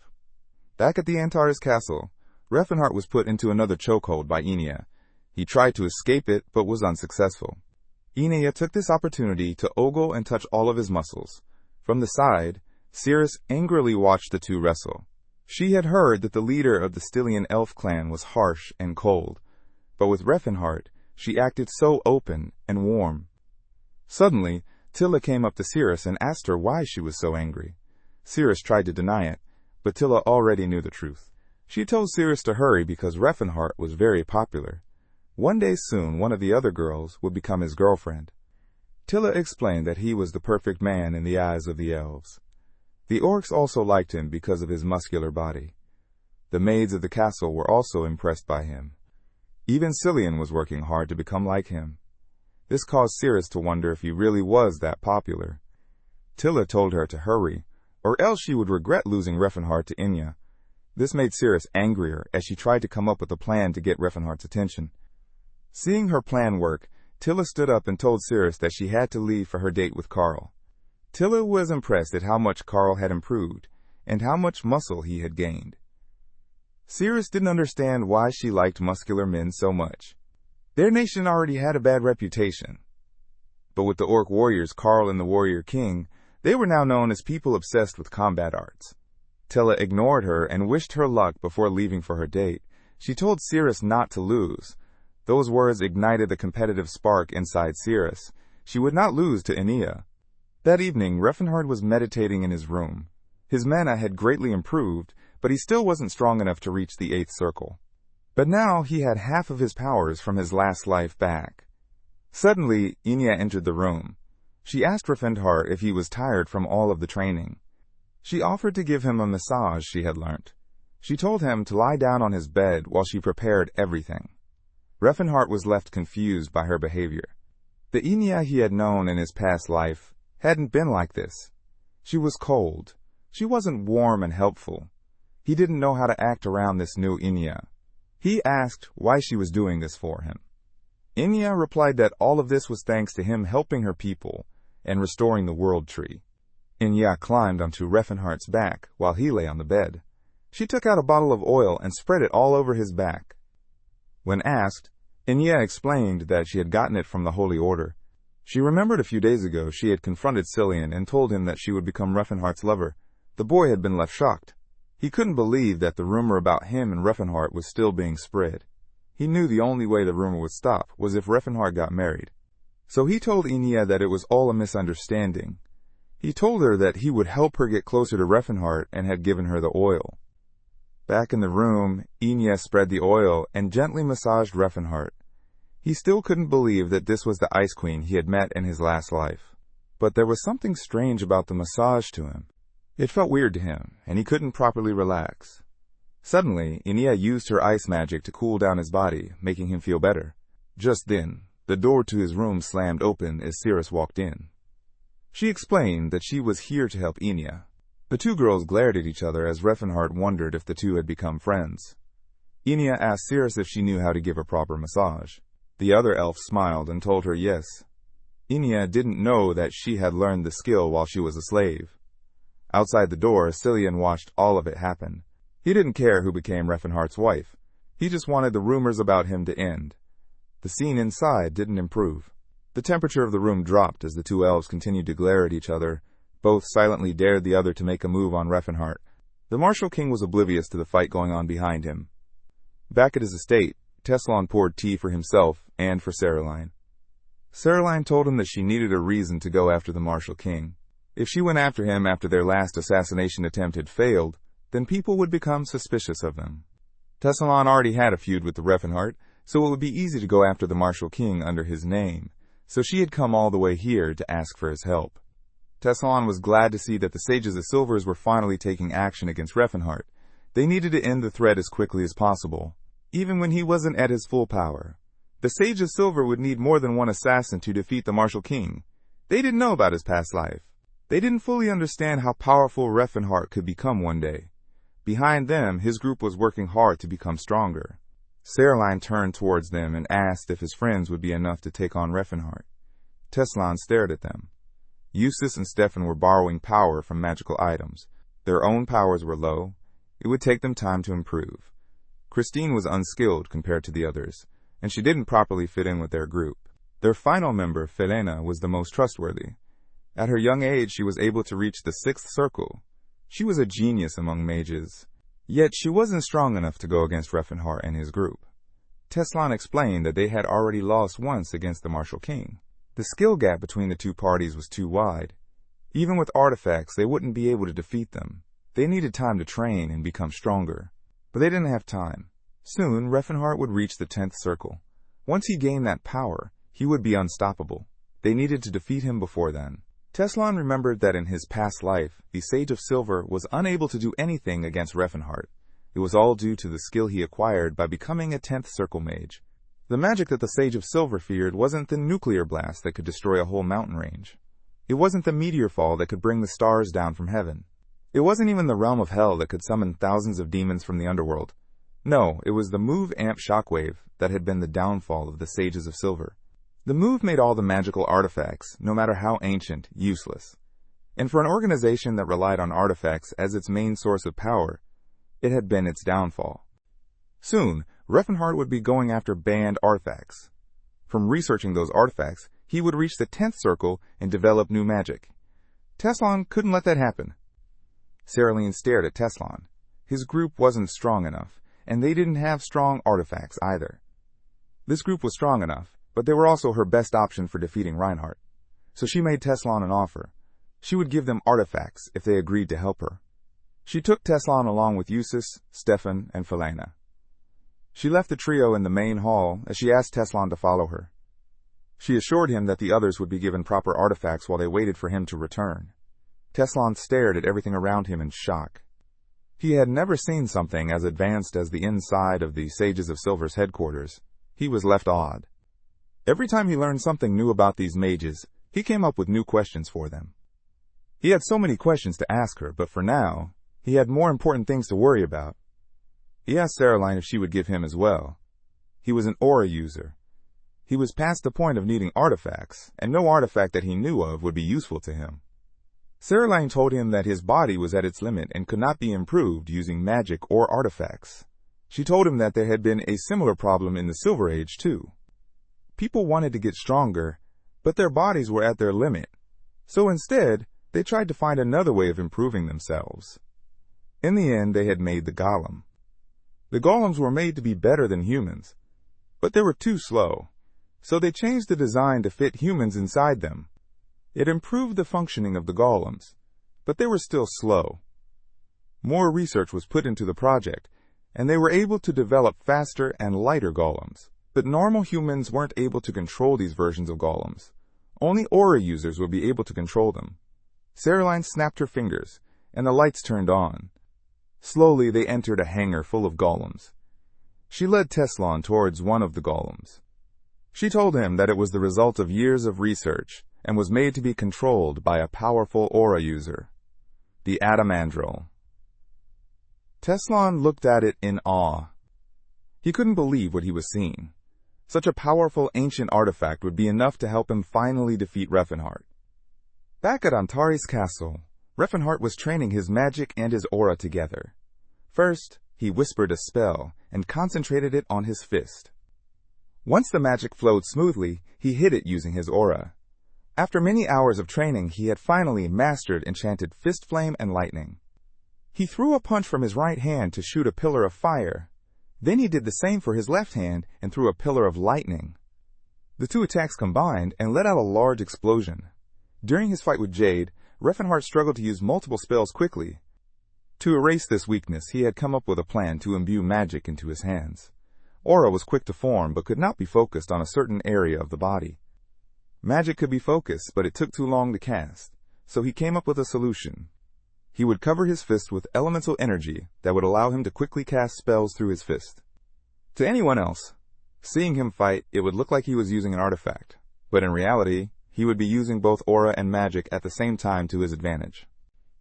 Back at the Antares castle, Reifenhart was put into another chokehold by Enia. He tried to escape it, but was unsuccessful. Enia took this opportunity to ogle and touch all of his muscles. From the side, Cirrus angrily watched the two wrestle. She had heard that the leader of the Stylian elf clan was harsh and cold, but with Reifenhart, she acted so open and warm. Suddenly, Tilla came up to Cirrus and asked her why she was so angry. Cirrus tried to deny it, but Tilla already knew the truth. She told Cirrus to hurry because Reifenhart was very popular. One day soon, one of the other girls would become his girlfriend. Tilla explained that he was the perfect man in the eyes of the elves. The orcs also liked him because of his muscular body. The maids of the castle were also impressed by him. Even Cillian was working hard to become like him. This caused Cirrus to wonder if he really was that popular. Tilla told her to hurry, or else she would regret losing Reifenhart to Enya. This made Cirrus angrier as she tried to come up with a plan to get Reifenhart's attention. Seeing her plan work, Tilla stood up and told Cirrus that she had to leave for her date with Carl. Tilla was impressed at how much Carl had improved, and how much muscle he had gained. Cirrus didn't understand why she liked muscular men so much. Their nation already had a bad reputation. But with the orc warriors Carl and the Warrior King, they were now known as people obsessed with combat arts. Tilla ignored her and wished her luck before leaving for her date. She told Cirrus not to lose. Those words ignited the competitive spark inside Cirrus. She would not lose to Enia. That evening, Reifenhart was meditating in his room. His mana had greatly improved, but he still wasn't strong enough to reach the 8th circle. But now he had half of his powers from his last life back. Suddenly, Enia entered the room. She asked Reifenhart if he was tired from all of the training. She offered to give him a massage she had learnt. She told him to lie down on his bed while she prepared everything. Reifenhart was left confused by her behavior. The Enia he had known in his past life hadn't been like this. She was cold. She wasn't warm and helpful. He didn't know how to act around this new Inya. He asked why she was doing this for him. Inya replied that all of this was thanks to him helping her people and restoring the world tree. Inya climbed onto Refinhart's back while he lay on the bed. She took out a bottle of oil and spread it all over his back. When asked, Inya explained that she had gotten it from the Holy Order. She remembered a few days ago she had confronted Cillian and told him that she would become Refinhart's lover. The boy had been left shocked. He couldn't believe that the rumor about him and Refinhart was still being spread. He knew the only way the rumor would stop was if Refinhart got married. So he told Inya that it was all a misunderstanding. He told her that he would help her get closer to Refinhart and had given her the oil. Back in the room, Inya spread the oil and gently massaged Refinhart. He still couldn't believe that this was the Ice Queen he had met in his last life. But there was something strange about the massage to him. It felt weird to him, and he couldn't properly relax. Suddenly, Inya used her ice magic to cool down his body, making him feel better. Just then, the door to his room slammed open as Cirrus walked in. She explained that she was here to help Inya. The two girls glared at each other as Refinhart wondered if the two had become friends. Inya asked Cirrus if she knew how to give a proper massage. The other elf smiled and told her yes. Inya didn't know that she had learned the skill while she was a slave. Outside the door, Cillian watched all of it happen. He didn't care who became Refinhart's wife. He just wanted the rumors about him to end. The scene inside didn't improve. The temperature of the room dropped as the two elves continued to glare at each other. Both silently dared the other to make a move on Refinhart. The Martial King was oblivious to the fight going on behind him. Back at his estate, Tessalon poured tea for himself and for Caroline. Caroline told him that she needed a reason to go after the Martial King. If she went after him after their last assassination attempt had failed, then people would become suspicious of them. Tessalon already had a feud with the Refinhart, so it would be easy to go after the Martial King under his name, so she had come all the way here to ask for his help. Tessalon was glad to see that the Sages of Silvers were finally taking action against Refinhart. They needed to end the threat as quickly as possible, even when he wasn't at his full power. The Sage of Silver would need more than one assassin to defeat the Martial King. They didn't know about his past life. They didn't fully understand how powerful Refinhart could become one day. Behind them, his group was working hard to become stronger. Caroline turned towards them and asked if his friends would be enough to take on Refinhart. Tessalon stared at them. Eustace and Stefan were borrowing power from magical items. Their own powers were low. It would take them time to improve. Christine was unskilled compared to the others, and she didn't properly fit in with their group. Their final member, Felena, was the most trustworthy. At her young age, she was able to reach the 6th circle. She was a genius among mages. Yet she wasn't strong enough to go against Refinhart and his group. Tessalon explained that they had already lost once against the Martial King. The skill gap between the two parties was too wide. Even with artifacts, they wouldn't be able to defeat them. They needed time to train and become stronger. But they didn't have time. Soon, Refinhart would reach the 10th circle. Once he gained that power, he would be unstoppable. They needed to defeat him before then. Tessalon remembered that in his past life, the Sage of Silver was unable to do anything against Refinhart. It was all due to the skill he acquired by becoming a 10th circle mage. The magic that the Sage of Silver feared wasn't the nuclear blast that could destroy a whole mountain range. It wasn't the meteor fall that could bring the stars down from heaven. It wasn't even the realm of hell that could summon thousands of demons from the underworld. No, it was the move amp shockwave that had been the downfall of the Sages of Silver. The move made all the magical artifacts, no matter how ancient, useless. And for an organization that relied on artifacts as its main source of power, it had been its downfall. Soon, Refinhart would be going after banned artifacts. From researching those artifacts, he would reach the 10th circle and develop new magic. Tessalon couldn't let that happen. Caroline stared at Tessalon. His group wasn't strong enough, and they didn't have strong artifacts either. This group was strong enough, but they were also her best option for defeating Reinhardt. So she made Tessalon an offer. She would give them artifacts if they agreed to help her. She took Tessalon along with Eustace, Stefan, and Felena. She left the trio in the main hall as she asked Tessalon to follow her. She assured him that the others would be given proper artifacts while they waited for him to return. Tessalon stared at everything around him in shock. He had never seen something as advanced as the inside of the Sages of Silver's headquarters. He was left awed. Every time he learned something new about these mages, he came up with new questions for them. He had so many questions to ask her, but for now, he had more important things to worry about. He asked Caroline if she would give him as well. He was an aura user. He was past the point of needing artifacts, and no artifact that he knew of would be useful to him. Caroline told him that his body was at its limit and could not be improved using magic or artifacts. She told him that there had been a similar problem in the Silver Age too. People wanted to get stronger, but their bodies were at their limit. So instead, they tried to find another way of improving themselves. In the end, they had made the golem. The golems were made to be better than humans, but they were too slow, so they changed the design to fit humans inside them. It improved the functioning of the golems, but they were still slow. More research was put into the project, and they were able to develop faster and lighter golems. But normal humans weren't able to control these versions of golems. Only aura users would be able to control them. Caroline snapped her fingers, and the lights turned on. Slowly, they entered a hangar full of golems. She led Teslon towards one of the golems. She told him that it was the result of years of research, and was made to be controlled by a powerful aura user, the Adamandrel. Teslon looked at it in awe. He couldn't believe what he was seeing. Such a powerful ancient artifact would be enough to help him finally defeat Refinhart. Back at Antari's castle, Refinhart was training his magic and his aura together. First, he whispered a spell and concentrated it on his fist. Once the magic flowed smoothly, he hid it using his aura. After many hours of training, he had finally mastered enchanted fist flame and lightning. He threw a punch from his right hand to shoot a pillar of fire. Then he did the same for his left hand and threw a pillar of lightning. The two attacks combined and let out a large explosion. During his fight with Jade, Refinhart struggled to use multiple spells quickly. To erase this weakness, he had come up with a plan to imbue magic into his hands. Aura was quick to form but could not be focused on a certain area of the body. Magic could be focused, but it took too long to cast, so he came up with a solution. He would cover his fist with elemental energy that would allow him to quickly cast spells through his fist. To anyone else, seeing him fight, it would look like he was using an artifact, but in reality, he would be using both aura and magic at the same time to his advantage.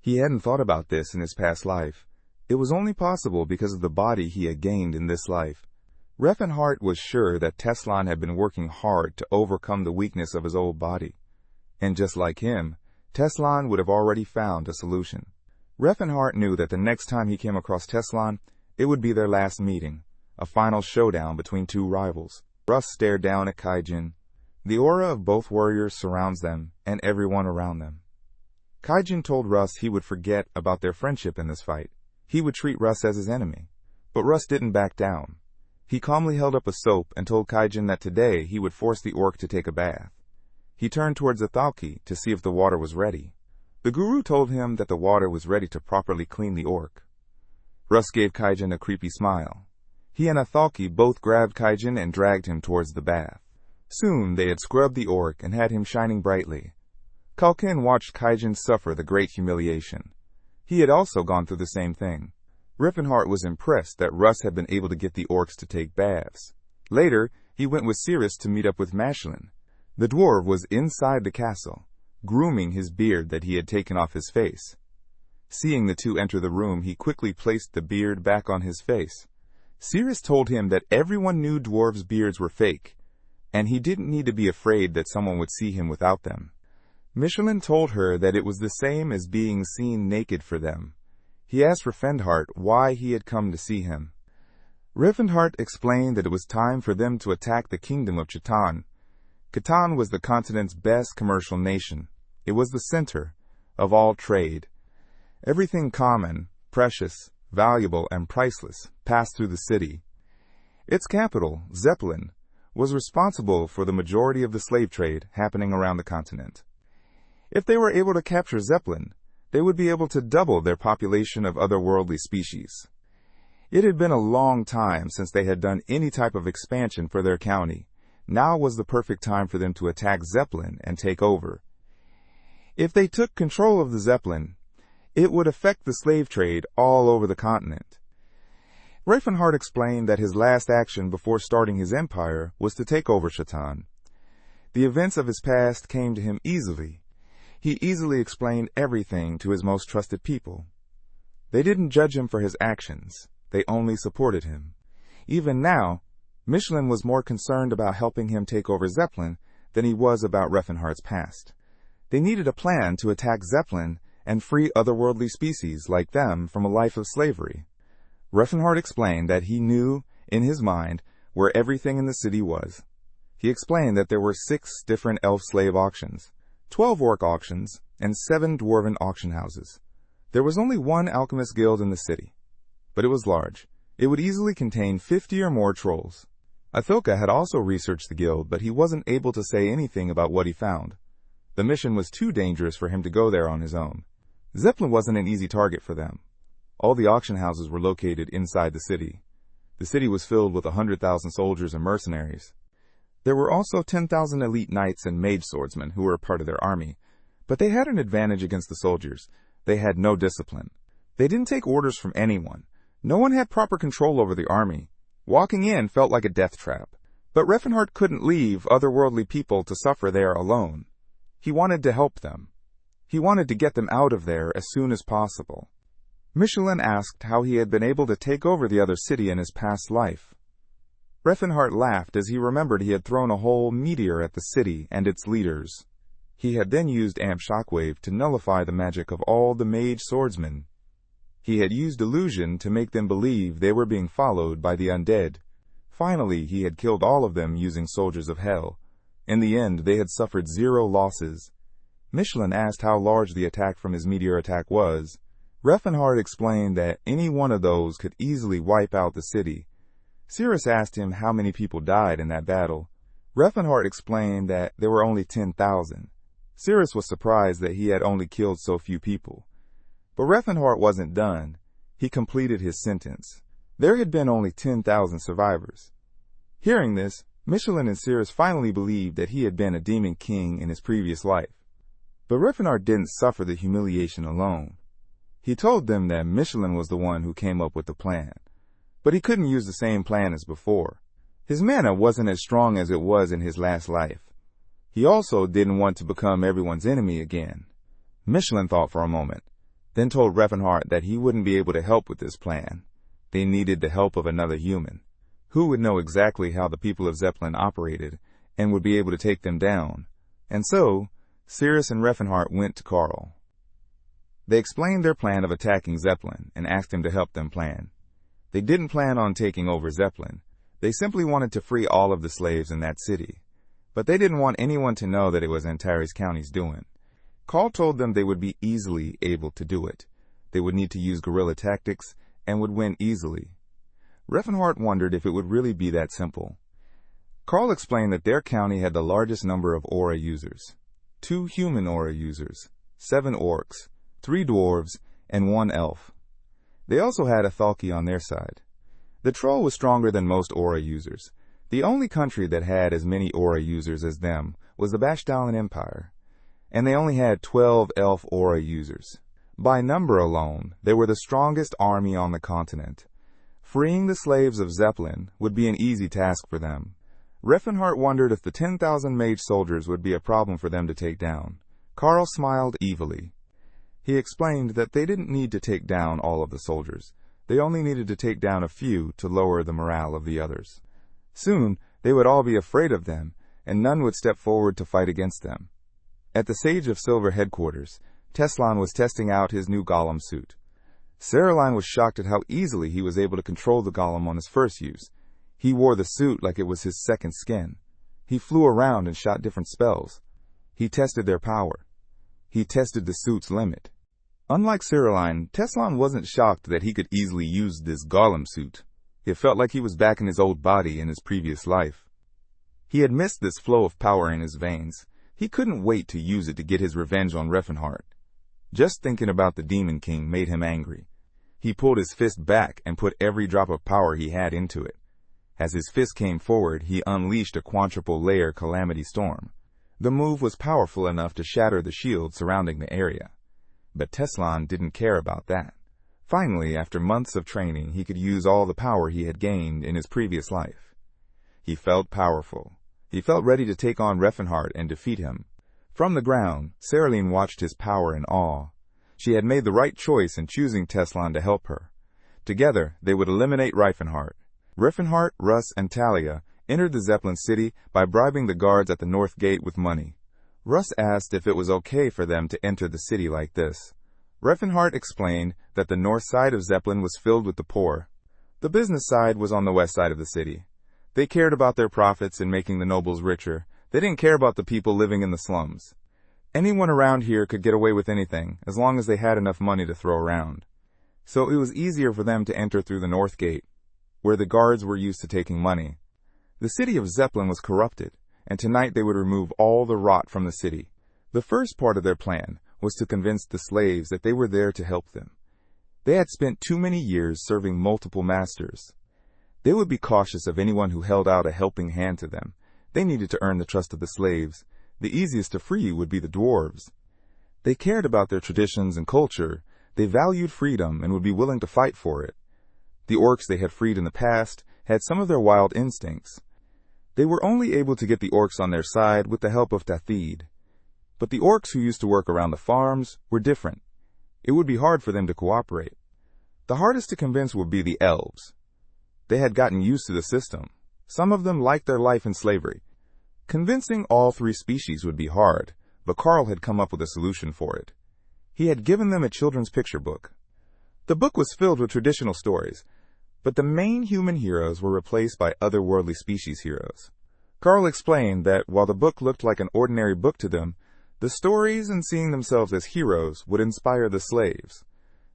He hadn't thought about this in his past life. It was only possible because of the body he had gained in this life. Refinhart was sure that Teslon had been working hard to overcome the weakness of his old body. And just like him, Teslon would have already found a solution. Refinhart knew that the next time he came across Teslon, it would be their last meeting, a final showdown between two rivals. Russ stared down at Kaijin. The aura of both warriors surrounds them and everyone around them. Kaijin told Russ he would forget about their friendship in this fight. He would treat Russ as his enemy. But Russ didn't back down. He calmly held up a soap and told Kaijin that today he would force the orc to take a bath. He turned towards the Thalki to see if the water was ready. The guru told him that the water was ready to properly clean the orc. Russ gave Kaijin a creepy smile. He and Athalki both grabbed Kaijin and dragged him towards the bath. Soon they had scrubbed the orc and had him shining brightly. Kalkin watched Kaijin suffer the great humiliation. He had also gone through the same thing. Refinhart was impressed that Russ had been able to get the orcs to take baths. Later, he went with Cirrus to meet up with Mashlin. The dwarf was inside the castle, grooming his beard that he had taken off his face. Seeing the two enter the room, he quickly placed the beard back on his face. Cirrus told him that everyone knew dwarves' beards were fake, and he didn't need to be afraid that someone would see him without them. Michelin told her that it was the same as being seen naked for them. He asked Refinhart why he had come to see him. Refinhart explained that it was time for them to attack the kingdom of Chatan. Chatan was the continent's best commercial nation. It was the center of all trade. Everything common, precious, valuable, and priceless passed through the city. Its capital, Zeppelin, was responsible for the majority of the slave trade happening around the continent. If they were able to capture Zeppelin, they would be able to double their population of otherworldly species. It had been a long time since they had done any type of expansion for their county. Now was the perfect time for them to attack Zeppelin and take over. If they took control of the Zeppelin, it would affect the slave trade all over the continent. Refinhart explained that his last action before starting his empire was to take over Chatan. The events of his past came to him easily. He easily explained everything to his most trusted people. They didn't judge him for his actions. They only supported him. Even now, Michelin was more concerned about helping him take over Zeppelin than he was about Refenhardt's past. They needed a plan to attack Zeppelin and free otherworldly species like them from a life of slavery. Refenhardt explained that he knew, in his mind, where everything in the city was. He explained that there were 6 different elf-slave auctions, 12 orc auctions, and 7 dwarven auction houses. There was only one alchemist guild in the city, but it was large. It would easily contain 50 or more trolls. Athilka had also researched the guild, but he wasn't able to say anything about what he found. The mission was too dangerous for him to go there on his own. Zeppelin wasn't an easy target for them. All the auction houses were located inside the city. The city was filled with 100,000 soldiers and mercenaries. There were also 10,000 elite knights and mage swordsmen who were a part of their army, but they had an advantage against the soldiers. They had no discipline. They didn't take orders from anyone. No one had proper control over the army. Walking in felt like a death trap. But Refenhardt couldn't leave otherworldly people to suffer there alone. He wanted to help them. He wanted to get them out of there as soon as possible. Michelin asked how he had been able to take over the other city in his past life. Refenhardt laughed as he remembered he had thrown a whole meteor at the city and its leaders. He had then used Amp Shockwave to nullify the magic of all the mage swordsmen. He had used illusion to make them believe they were being followed by the undead. Finally, he had killed all of them using soldiers of hell. In the end, they had suffered 0 losses. Michelin asked how large the attack from his meteor attack was. Refenhardt explained that any one of those could easily wipe out the city. Cirrus asked him how many people died in that battle. Refenhardt explained that there were only 10,000. Cirrus was surprised that he had only killed so few people. But Refenhardt wasn't done. He completed his sentence. There had been only 10,000 survivors. Hearing this, Michelin and Cirrus finally believed that he had been a demon king in his previous life. But Refenhardt didn't suffer the humiliation alone. He told them that Michelin was the one who came up with the plan. But he couldn't use the same plan as before. His mana wasn't as strong as it was in his last life. He also didn't want to become everyone's enemy again. Michelin thought for a moment, then told Refenhardt that he wouldn't be able to help with this plan. They needed the help of another human, who would know exactly how the people of Zeppelin operated and would be able to take them down. And so, Cirrus and Refenhardt went to Karl. They explained their plan of attacking Zeppelin and asked him to help them plan. They didn't plan on taking over Zeppelin. They simply wanted to free all of the slaves in that city. But they didn't want anyone to know that it was Antares County's doing. Karl told them they would be easily able to do it. They would need to use guerrilla tactics and would win easily. Refenhardt wondered if it would really be that simple. Karl explained that their county had the largest number of aura users. 2 human aura users, 7 orcs, 3 dwarves, and 1 elf. They also had a Thalki on their side. The troll was stronger than most aura users. The only country that had as many aura users as them was the Bashdalan Empire, and they only had 12 elf aura users. By number alone, they were the strongest army on the continent. Freeing the slaves of Zeppelin would be an easy task for them. Refenhardt wondered if the 10,000 mage soldiers would be a problem for them to take down. Karl smiled evilly. He explained that they didn't need to take down all of the soldiers. They only needed to take down a few to lower the morale of the others. Soon, they would all be afraid of them, and none would step forward to fight against them. At the Sage of Silver headquarters, Teslan was testing out his new golem suit. Saraline was shocked at how easily he was able to control the golem on his first use. He wore the suit like it was his second skin. He flew around and shot different spells. He tested their power. He tested the suit's limit. Unlike Saraline, Teslan wasn't shocked that he could easily use this golem suit. It felt like he was back in his old body in his previous life. He had missed this flow of power in his veins. He couldn't wait to use it to get his revenge on Refenhardt. Just thinking about the Demon King made him angry. He pulled his fist back and put every drop of power he had into it. As his fist came forward, he unleashed a quadruple layer Calamity Storm. The move was powerful enough to shatter the shield surrounding the area. But Teslan didn't care about that. Finally, after months of training, he could use all the power he had gained in his previous life. He felt powerful. He felt ready to take on Refenhardt and defeat him. From the ground, Saraline watched his power in awe. She had made the right choice in choosing Teslan to help her. Together, they would eliminate Reifenhart. Reifenhart, Russ, and Talia entered the Zeppelin city by bribing the guards at the north gate with money. Russ asked if it was okay for them to enter the city like this. Reifenhart explained that the north side of Zeppelin was filled with the poor. The business side was on the west side of the city. They cared about their profits and making the nobles richer. They didn't care about the people living in the slums. Anyone around here could get away with anything, as long as they had enough money to throw around. So it was easier for them to enter through the north gate, where the guards were used to taking money. The city of Zeppelin was corrupted, and tonight they would remove all the rot from the city. The first part of their plan was to convince the slaves that they were there to help them. They had spent too many years serving multiple masters. They would be cautious of anyone who held out a helping hand to them. They needed to earn the trust of the slaves. The easiest to free would be the dwarves. They cared about their traditions and culture. They valued freedom and would be willing to fight for it. The orcs they had freed in the past had some of their wild instincts. They were only able to get the orcs on their side with the help of Tathid. But the orcs who used to work around the farms were different. It would be hard for them to cooperate. The hardest to convince would be the elves. They had gotten used to the system. Some of them liked their life in slavery. Convincing all three species would be hard, but Carl had come up with a solution for it. He had given them a children's picture book. The book was filled with traditional stories, but the main human heroes were replaced by otherworldly species heroes. Carl explained that while the book looked like an ordinary book to them, the stories and seeing themselves as heroes would inspire the slaves.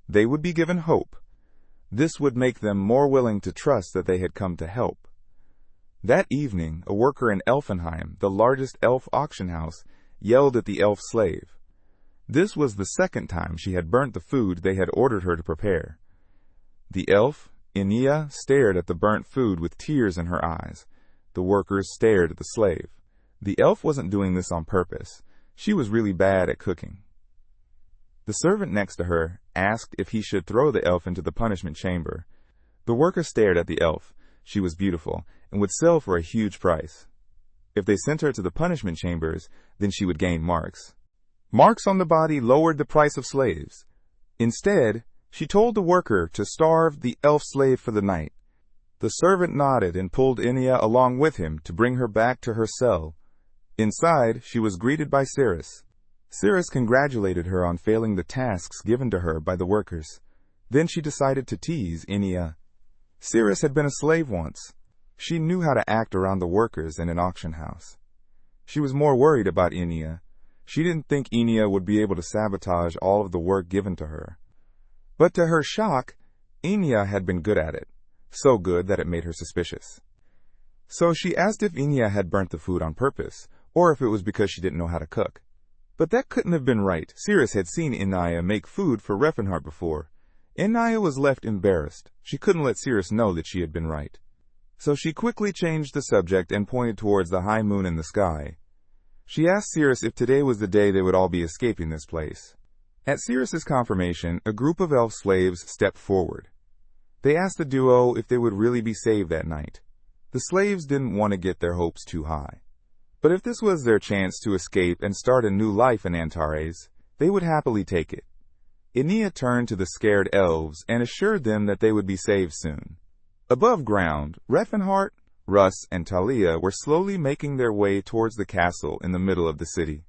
They would be given hope. This would make them more willing to trust that they had come to help. That evening, a worker in Elfenheim, the largest elf auction house, yelled at the elf slave. This was the second time she had burnt the food they had ordered her to prepare. The elf, Inia, stared at the burnt food with tears in her eyes. The workers stared at the slave. The elf wasn't doing this on purpose. She was really bad at cooking. The servant next to her asked if he should throw the elf into the punishment chamber. The worker stared at the elf. She was beautiful and would sell for a huge price. If they sent her to the punishment chambers, then she would gain marks. Marks on the body lowered the price of slaves. Instead, she told the worker to starve the elf slave for the night. The servant nodded and pulled Inia along with him to bring her back to her cell. Inside, she was greeted by Cirrus. Cirrus congratulated her on failing the tasks given to her by the workers. Then she decided to tease Inia. Cirrus had been a slave once. She knew how to act around the workers in an auction house. She was more worried about Inia. She didn't think Inia would be able to sabotage all of the work given to her. But to her shock, Inia had been good at it. So good that it made her suspicious. So she asked if Inia had burnt the food on purpose, or if it was because she didn't know how to cook. But that couldn't have been right. Cirrus had seen Inia make food for Reifenhart before. Inia was left embarrassed. She couldn't let Cirrus know that she had been right. So she quickly changed the subject and pointed towards the high moon in the sky. She asked Cirrus if today was the day they would all be escaping this place. At Cirrus's confirmation, a group of elf slaves stepped forward. They asked the duo if they would really be saved that night. The slaves didn't want to get their hopes too high. But if this was their chance to escape and start a new life in Antares, they would happily take it. Inia turned to the scared elves and assured them that they would be saved soon. Above ground, Reifenhart, Russ, and Talia were slowly making their way towards the castle in the middle of the city.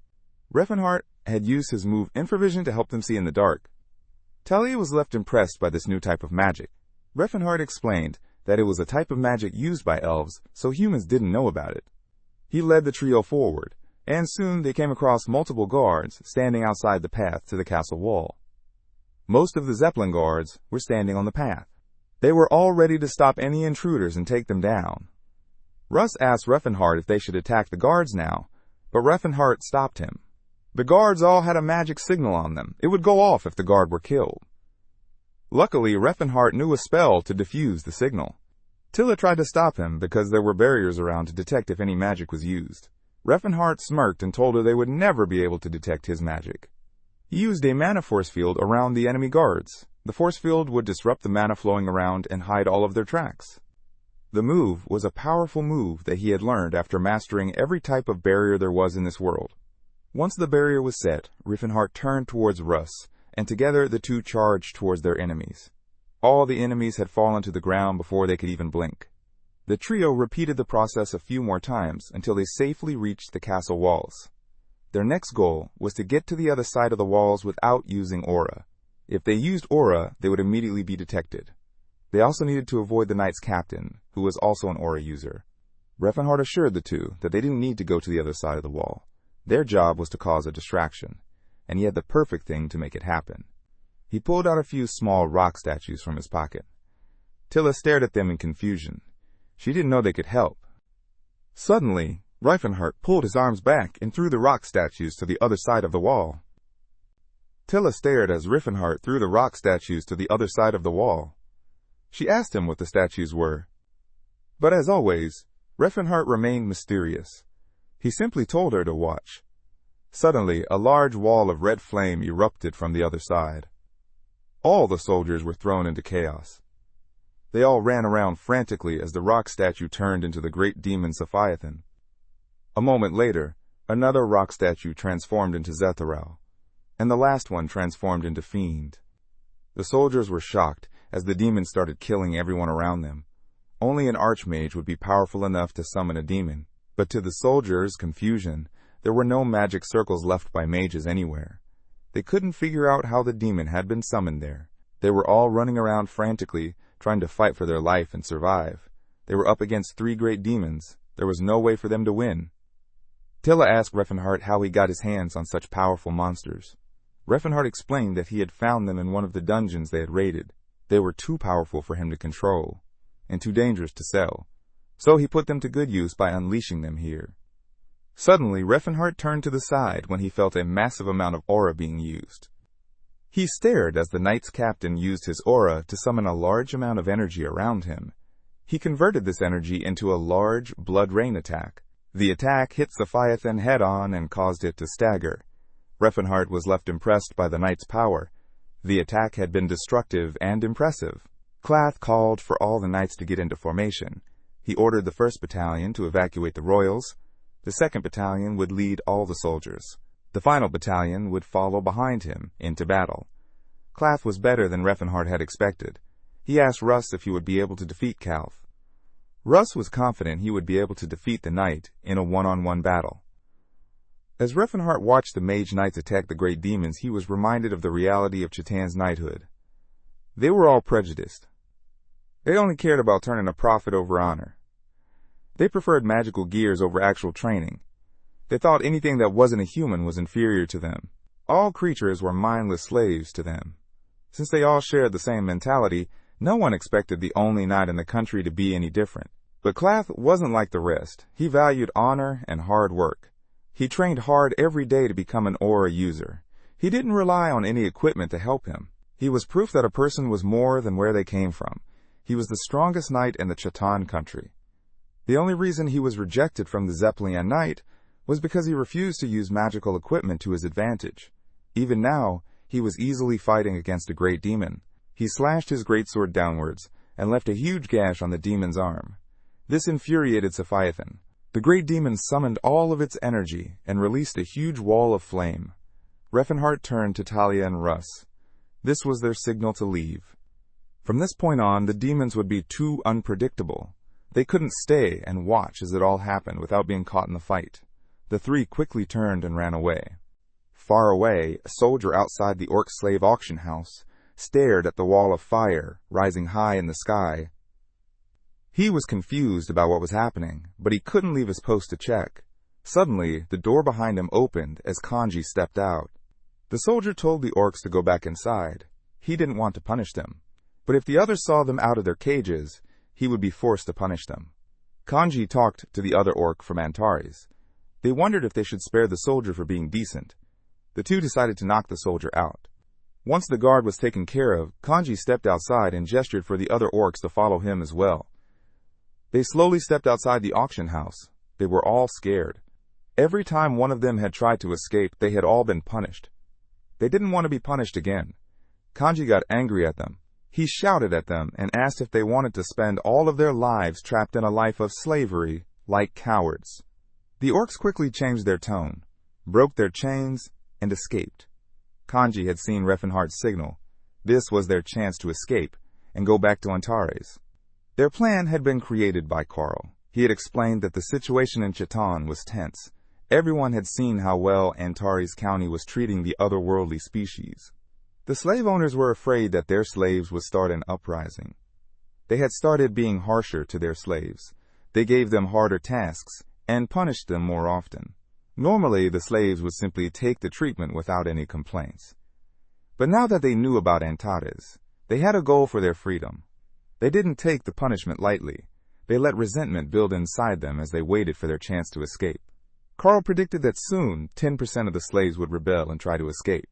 Reifenhart had used his move Infravision to help them see in the dark. Talia was left impressed by this new type of magic. Reifenhart explained that it was a type of magic used by elves, so humans didn't know about it. He led the trio forward, and soon they came across multiple guards standing outside the path to the castle wall. Most of the Zeppelin guards were standing on the path. They were all ready to stop any intruders and take them down. Russ asked Reifenhart if they should attack the guards now, but Reifenhart stopped him. The guards all had a magic signal on them. It would go off if the guard were killed. Luckily, Reifenhart knew a spell to defuse the signal. Tilla tried to stop him because there were barriers around to detect if any magic was used. Reifenhart smirked and told her they would never be able to detect his magic. He used a mana force field around the enemy guards. The force field would disrupt the mana flowing around and hide all of their tracks. The move was a powerful move that he had learned after mastering every type of barrier there was in this world. Once the barrier was set, Riffenhart turned towards Russ, and together the two charged towards their enemies. All the enemies had fallen to the ground before they could even blink. The trio repeated the process a few more times until they safely reached the castle walls. Their next goal was to get to the other side of the walls without using aura. If they used aura, they would immediately be detected. They also needed to avoid the knight's captain, who was also an aura user. Riffenhart assured the two that they didn't need to go to the other side of the wall. Their job was to cause a distraction, and he had the perfect thing to make it happen. He pulled out a few small rock statues from his pocket. Tilla stared at them in confusion. She didn't know they could help. Suddenly, Riefenhart pulled his arms back and threw the rock statues to the other side of the wall. Tilla stared as Riefenhart threw the rock statues to the other side of the wall. She asked him what the statues were. But as always, Riefenhart remained mysterious. He simply told her to watch. Suddenly, a large wall of red flame erupted from the other side. All the soldiers were thrown into chaos. They all ran around frantically as the rock statue turned into the great demon Sophiathan. A moment later, another rock statue transformed into Zetharau, and the last one transformed into Fiend. The soldiers were shocked as the demons started killing everyone around them. Only an archmage would be powerful enough to summon a demon, but to the soldiers' confusion, there were no magic circles left by mages anywhere. They couldn't figure out how the demon had been summoned there. They were all running around frantically, trying to fight for their life and survive. They were up against 3 great demons. There was no way for them to win. Tilla asked Riefenhart how he got his hands on such powerful monsters. Riefenhart explained that he had found them in one of the dungeons they had raided. They were too powerful for him to control, and too dangerous to sell. So he put them to good use by unleashing them here. Suddenly, Riefenhart turned to the side when he felt a massive amount of aura being used. He stared as the knight's captain used his aura to summon a large amount of energy around him. He converted this energy into a large blood rain attack. The attack hit Sophiathan head-on and caused it to stagger. Riefenhart was left impressed by the knight's power. The attack had been destructive and impressive. Clath called for all the knights to get into formation. He ordered the 1st Battalion to evacuate the royals. The 2nd Battalion would lead all the soldiers. The final battalion would follow behind him into battle. Clath was better than Riefenhart had expected. He asked Russ if he would be able to defeat Calth. Russ was confident he would be able to defeat the knight in a one-on-one battle. As Riefenhart watched the mage knights attack the great demons, he was reminded of the reality of Chitan's knighthood. They were all prejudiced. They only cared about turning a profit over honor. They preferred magical gears over actual training. They thought anything that wasn't a human was inferior to them. All creatures were mindless slaves to them. Since they all shared the same mentality, no one expected the only knight in the country to be any different. But Clath wasn't like the rest. He valued honor and hard work. He trained hard every day to become an aura user. He didn't rely on any equipment to help him. He was proof that a person was more than where they came from. He was the strongest knight in the Chitan country. The only reason he was rejected from the Zeppelian Knight was because he refused to use magical equipment to his advantage. Even now, he was easily fighting against a great demon. He slashed his greatsword downwards and left a huge gash on the demon's arm. This infuriated Sophiathan. The great demon summoned all of its energy and released a huge wall of flame. Riefenhart turned to Talia and Russ. This was their signal to leave. From this point on, the demons would be too unpredictable. They couldn't stay and watch as it all happened without being caught in the fight. The 3 quickly turned and ran away. Far away, a soldier outside the orc slave auction house stared at the wall of fire rising high in the sky. He was confused about what was happening, but he couldn't leave his post to check. Suddenly, the door behind him opened as Kanji stepped out. The soldier told the orcs to go back inside. He didn't want to punish them, but if the others saw them out of their cages, he would be forced to punish them. Kanji talked to the other orc from Antares. They wondered if they should spare the soldier for being decent. The 2 decided to knock the soldier out. Once the guard was taken care of, Kanji stepped outside and gestured for the other orcs to follow him as well. They slowly stepped outside the auction house. They were all scared. Every time one of them had tried to escape, they had all been punished. They didn't want to be punished again. Kanji got angry at them. He shouted at them and asked if they wanted to spend all of their lives trapped in a life of slavery, like cowards. The orcs quickly changed their tone. broke their chains, and escaped. Kanji had seen Refinhart's signal. This was their chance to escape and go back to Antares. Their plan had been created by Carl. He had explained that the situation in Chiton was tense. Everyone had seen how well Antares County was treating the otherworldly species. The slave owners were afraid that their slaves would start an uprising. They had started being harsher to their slaves. They gave them harder tasks and punished them more often. Normally, the slaves would simply take the treatment without any complaints. But now that they knew about Antares, they had a goal for their freedom. They didn't take the punishment lightly. They let resentment build inside them as they waited for their chance to escape. Carl predicted that soon 10% of the slaves would rebel and try to escape.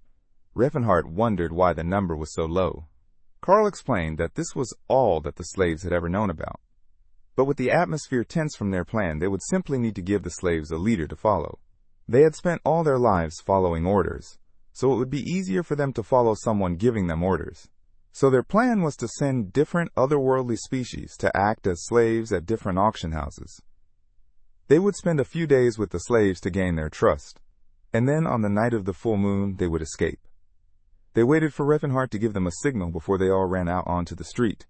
Refinhart wondered why the number was so low. Carl explained that this was all that the slaves had ever known about. But with the atmosphere tense from their plan, they would simply need to give the slaves a leader to follow. They had spent all their lives following orders, so it would be easier for them to follow someone giving them orders. So their plan was to send different otherworldly species to act as slaves at different auction houses. They would spend a few days with the slaves to gain their trust, and then on the night of the full moon they would escape. They waited for Refinhart to give them a signal before they all ran out onto the street.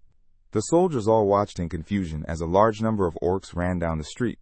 The soldiers all watched in confusion as a large number of orcs ran down the street.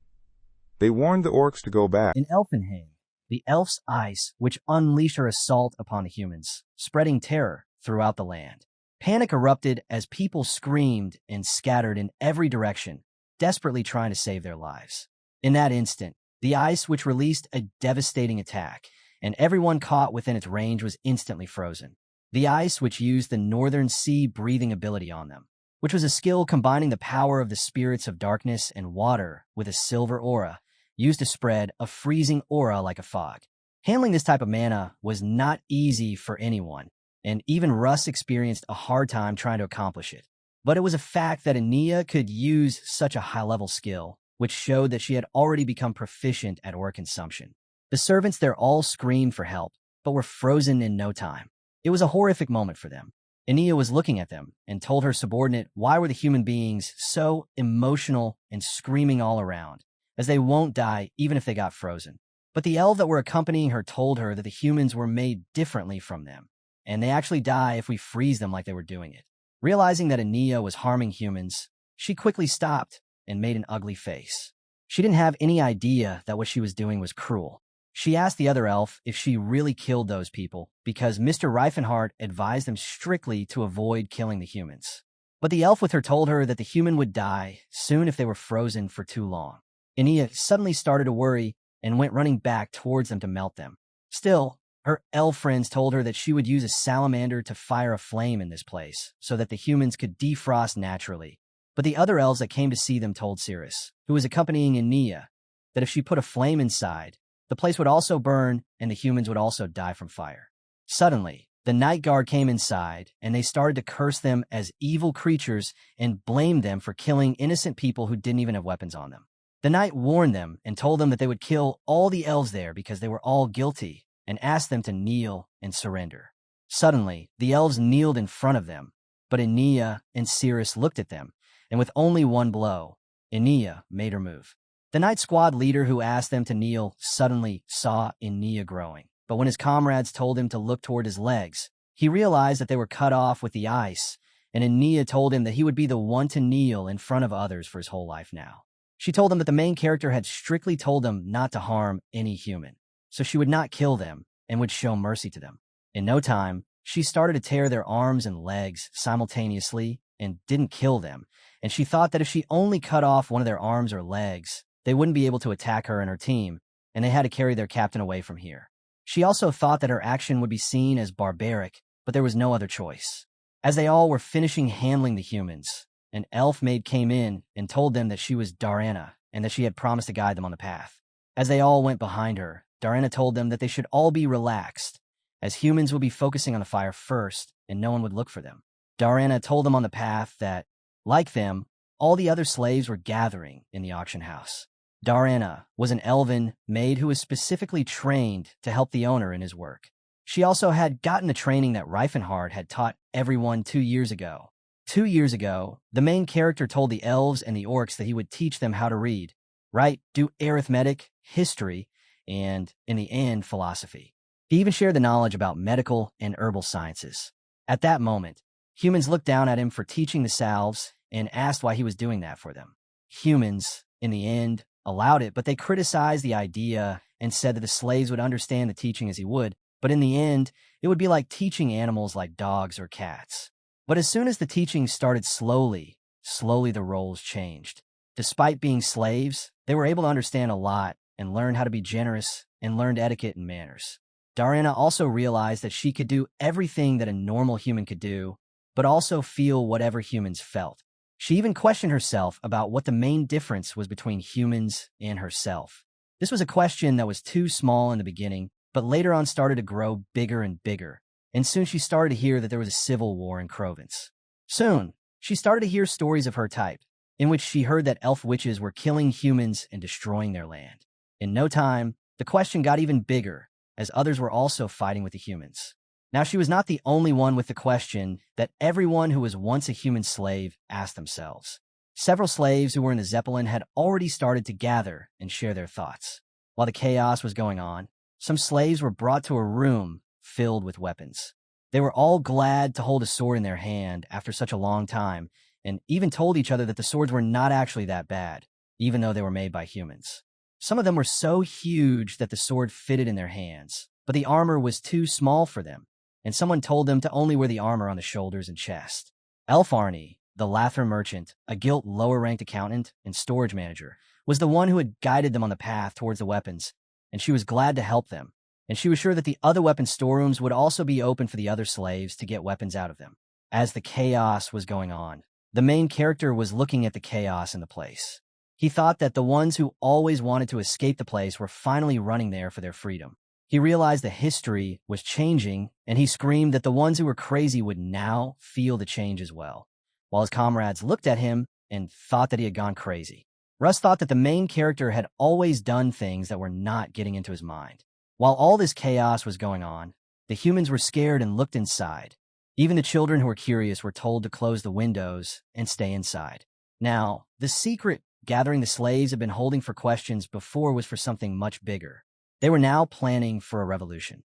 They warned the orcs to go back. In Elfenheim, the elf's ice, which unleashed her assault upon the humans, spreading terror throughout the land. Panic erupted as people screamed and scattered in every direction, desperately trying to save their lives. In that instant, the ice, which released a devastating attack, and everyone caught within its range was instantly frozen. The ice, which used the Northern Sea breathing ability on them, which was a skill combining the power of the spirits of darkness and water with a silver aura, used to spread a freezing aura like a fog. Handling this type of mana was not easy for anyone, and even Russ experienced a hard time trying to accomplish it. But it was a fact that Ania could use such a high-level skill, which showed that she had already become proficient at aura consumption. The servants there all screamed for help, but were frozen in no time. It was a horrific moment for them. Ania was looking at them and told her subordinate why were the human beings so emotional and screaming all around, as they won't die even if they got frozen. But the elves that were accompanying her told her that the humans were made differently from them, and they actually die if we freeze them like they were doing it. Realizing that Ania was harming humans, she quickly stopped and made an ugly face. She didn't have any idea that what she was doing was cruel. She asked the other elf if she really killed those people because Mr. Reifenhardt advised them strictly to avoid killing the humans. But the elf with her told her that the human would die soon if they were frozen for too long. Ania suddenly started to worry and went running back towards them to melt them. Still, her elf friends told her that she would use a salamander to fire a flame in this place so that the humans could defrost naturally. But the other elves that came to see them told Cirrus, who was accompanying Ania, that if she put a flame inside, the place would also burn and the humans would also die from fire. Suddenly, the night guard came inside and they started to curse them as evil creatures and blamed them for killing innocent people who didn't even have weapons on them. The knight warned them and told them that they would kill all the elves there because they were all guilty and asked them to kneel and surrender. Suddenly, the elves kneeled in front of them, but Ania and Cirrus looked at them, and with only one blow, Ania made her move. The night squad leader who asked them to kneel suddenly saw Ania growing, but when his comrades told him to look toward his legs, he realized that they were cut off with the ice, and Ania told him that he would be the one to kneel in front of others for his whole life now. She told him that the main character had strictly told them not to harm any human, so she would not kill them and would show mercy to them. In no time, she started to tear their arms and legs simultaneously and didn't kill them, and she thought that if she only cut off one of their arms or legs, they wouldn't be able to attack her and her team, and they had to carry their captain away from here. She also thought that her action would be seen as barbaric, but there was no other choice. As they all were finishing handling the humans, an elf maid came in and told them that she was Darana and that she had promised to guide them on the path. As they all went behind her, Darana told them that they should all be relaxed, as humans would be focusing on the fire first and no one would look for them. Darana told them on the path that, like them, all the other slaves were gathering in the auction house. Darana was an elven maid who was specifically trained to help the owner in his work. She also had gotten the training that Reifenhardt had taught everyone 2 years ago. 2 years ago, the main character told the elves and the orcs that he would teach them how to read, write, do arithmetic, history, and, in the end, philosophy. He even shared the knowledge about medical and herbal sciences. At that moment, humans looked down at him for teaching the salves and asked why he was doing that for them. Humans, in the end, allowed it, but they criticized the idea and said that the slaves would understand the teaching as he would, but in the end, it would be like teaching animals like dogs or cats. But as soon as the teaching started slowly the roles changed. Despite being slaves, they were able to understand a lot and learn how to be generous and learned etiquette and manners. Darina also realized that she could do everything that a normal human could do, but also feel whatever humans felt. She even questioned herself about what the main difference was between humans and herself. This was a question that was too small in the beginning, but later on started to grow bigger and bigger, and soon she started to hear that there was a civil war in Crovence. Soon, she started to hear stories of her type, in which she heard that elf witches were killing humans and destroying their land. In no time, the question got even bigger, as others were also fighting with the humans. Now, she was not the only one with the question that everyone who was once a human slave asked themselves. Several slaves who were in the Zeppelin had already started to gather and share their thoughts. While the chaos was going on, some slaves were brought to a room filled with weapons. They were all glad to hold a sword in their hand after such a long time, and even told each other that the swords were not actually that bad, even though they were made by humans. Some of them were so huge that the sword fitted in their hands, but the armor was too small for them, and someone told them to only wear the armor on the shoulders and chest. Elf Arnie, the Lather merchant, a guilt lower-ranked accountant and storage manager, was the one who had guided them on the path towards the weapons, and she was glad to help them, and she was sure that the other weapon storerooms would also be open for the other slaves to get weapons out of them. As the chaos was going on, the main character was looking at the chaos in the place. He thought that the ones who always wanted to escape the place were finally running there for their freedom. He realized the history was changing, and he screamed that the ones who were crazy would now feel the change as well, while his comrades looked at him and thought that he had gone crazy. Russ thought that the main character had always done things that were not getting into his mind. While all this chaos was going on, the humans were scared and looked inside. Even the children who were curious were told to close the windows and stay inside. Now, the secret gathering the slaves had been holding for questions before was for something much bigger. They were now planning for a revolution.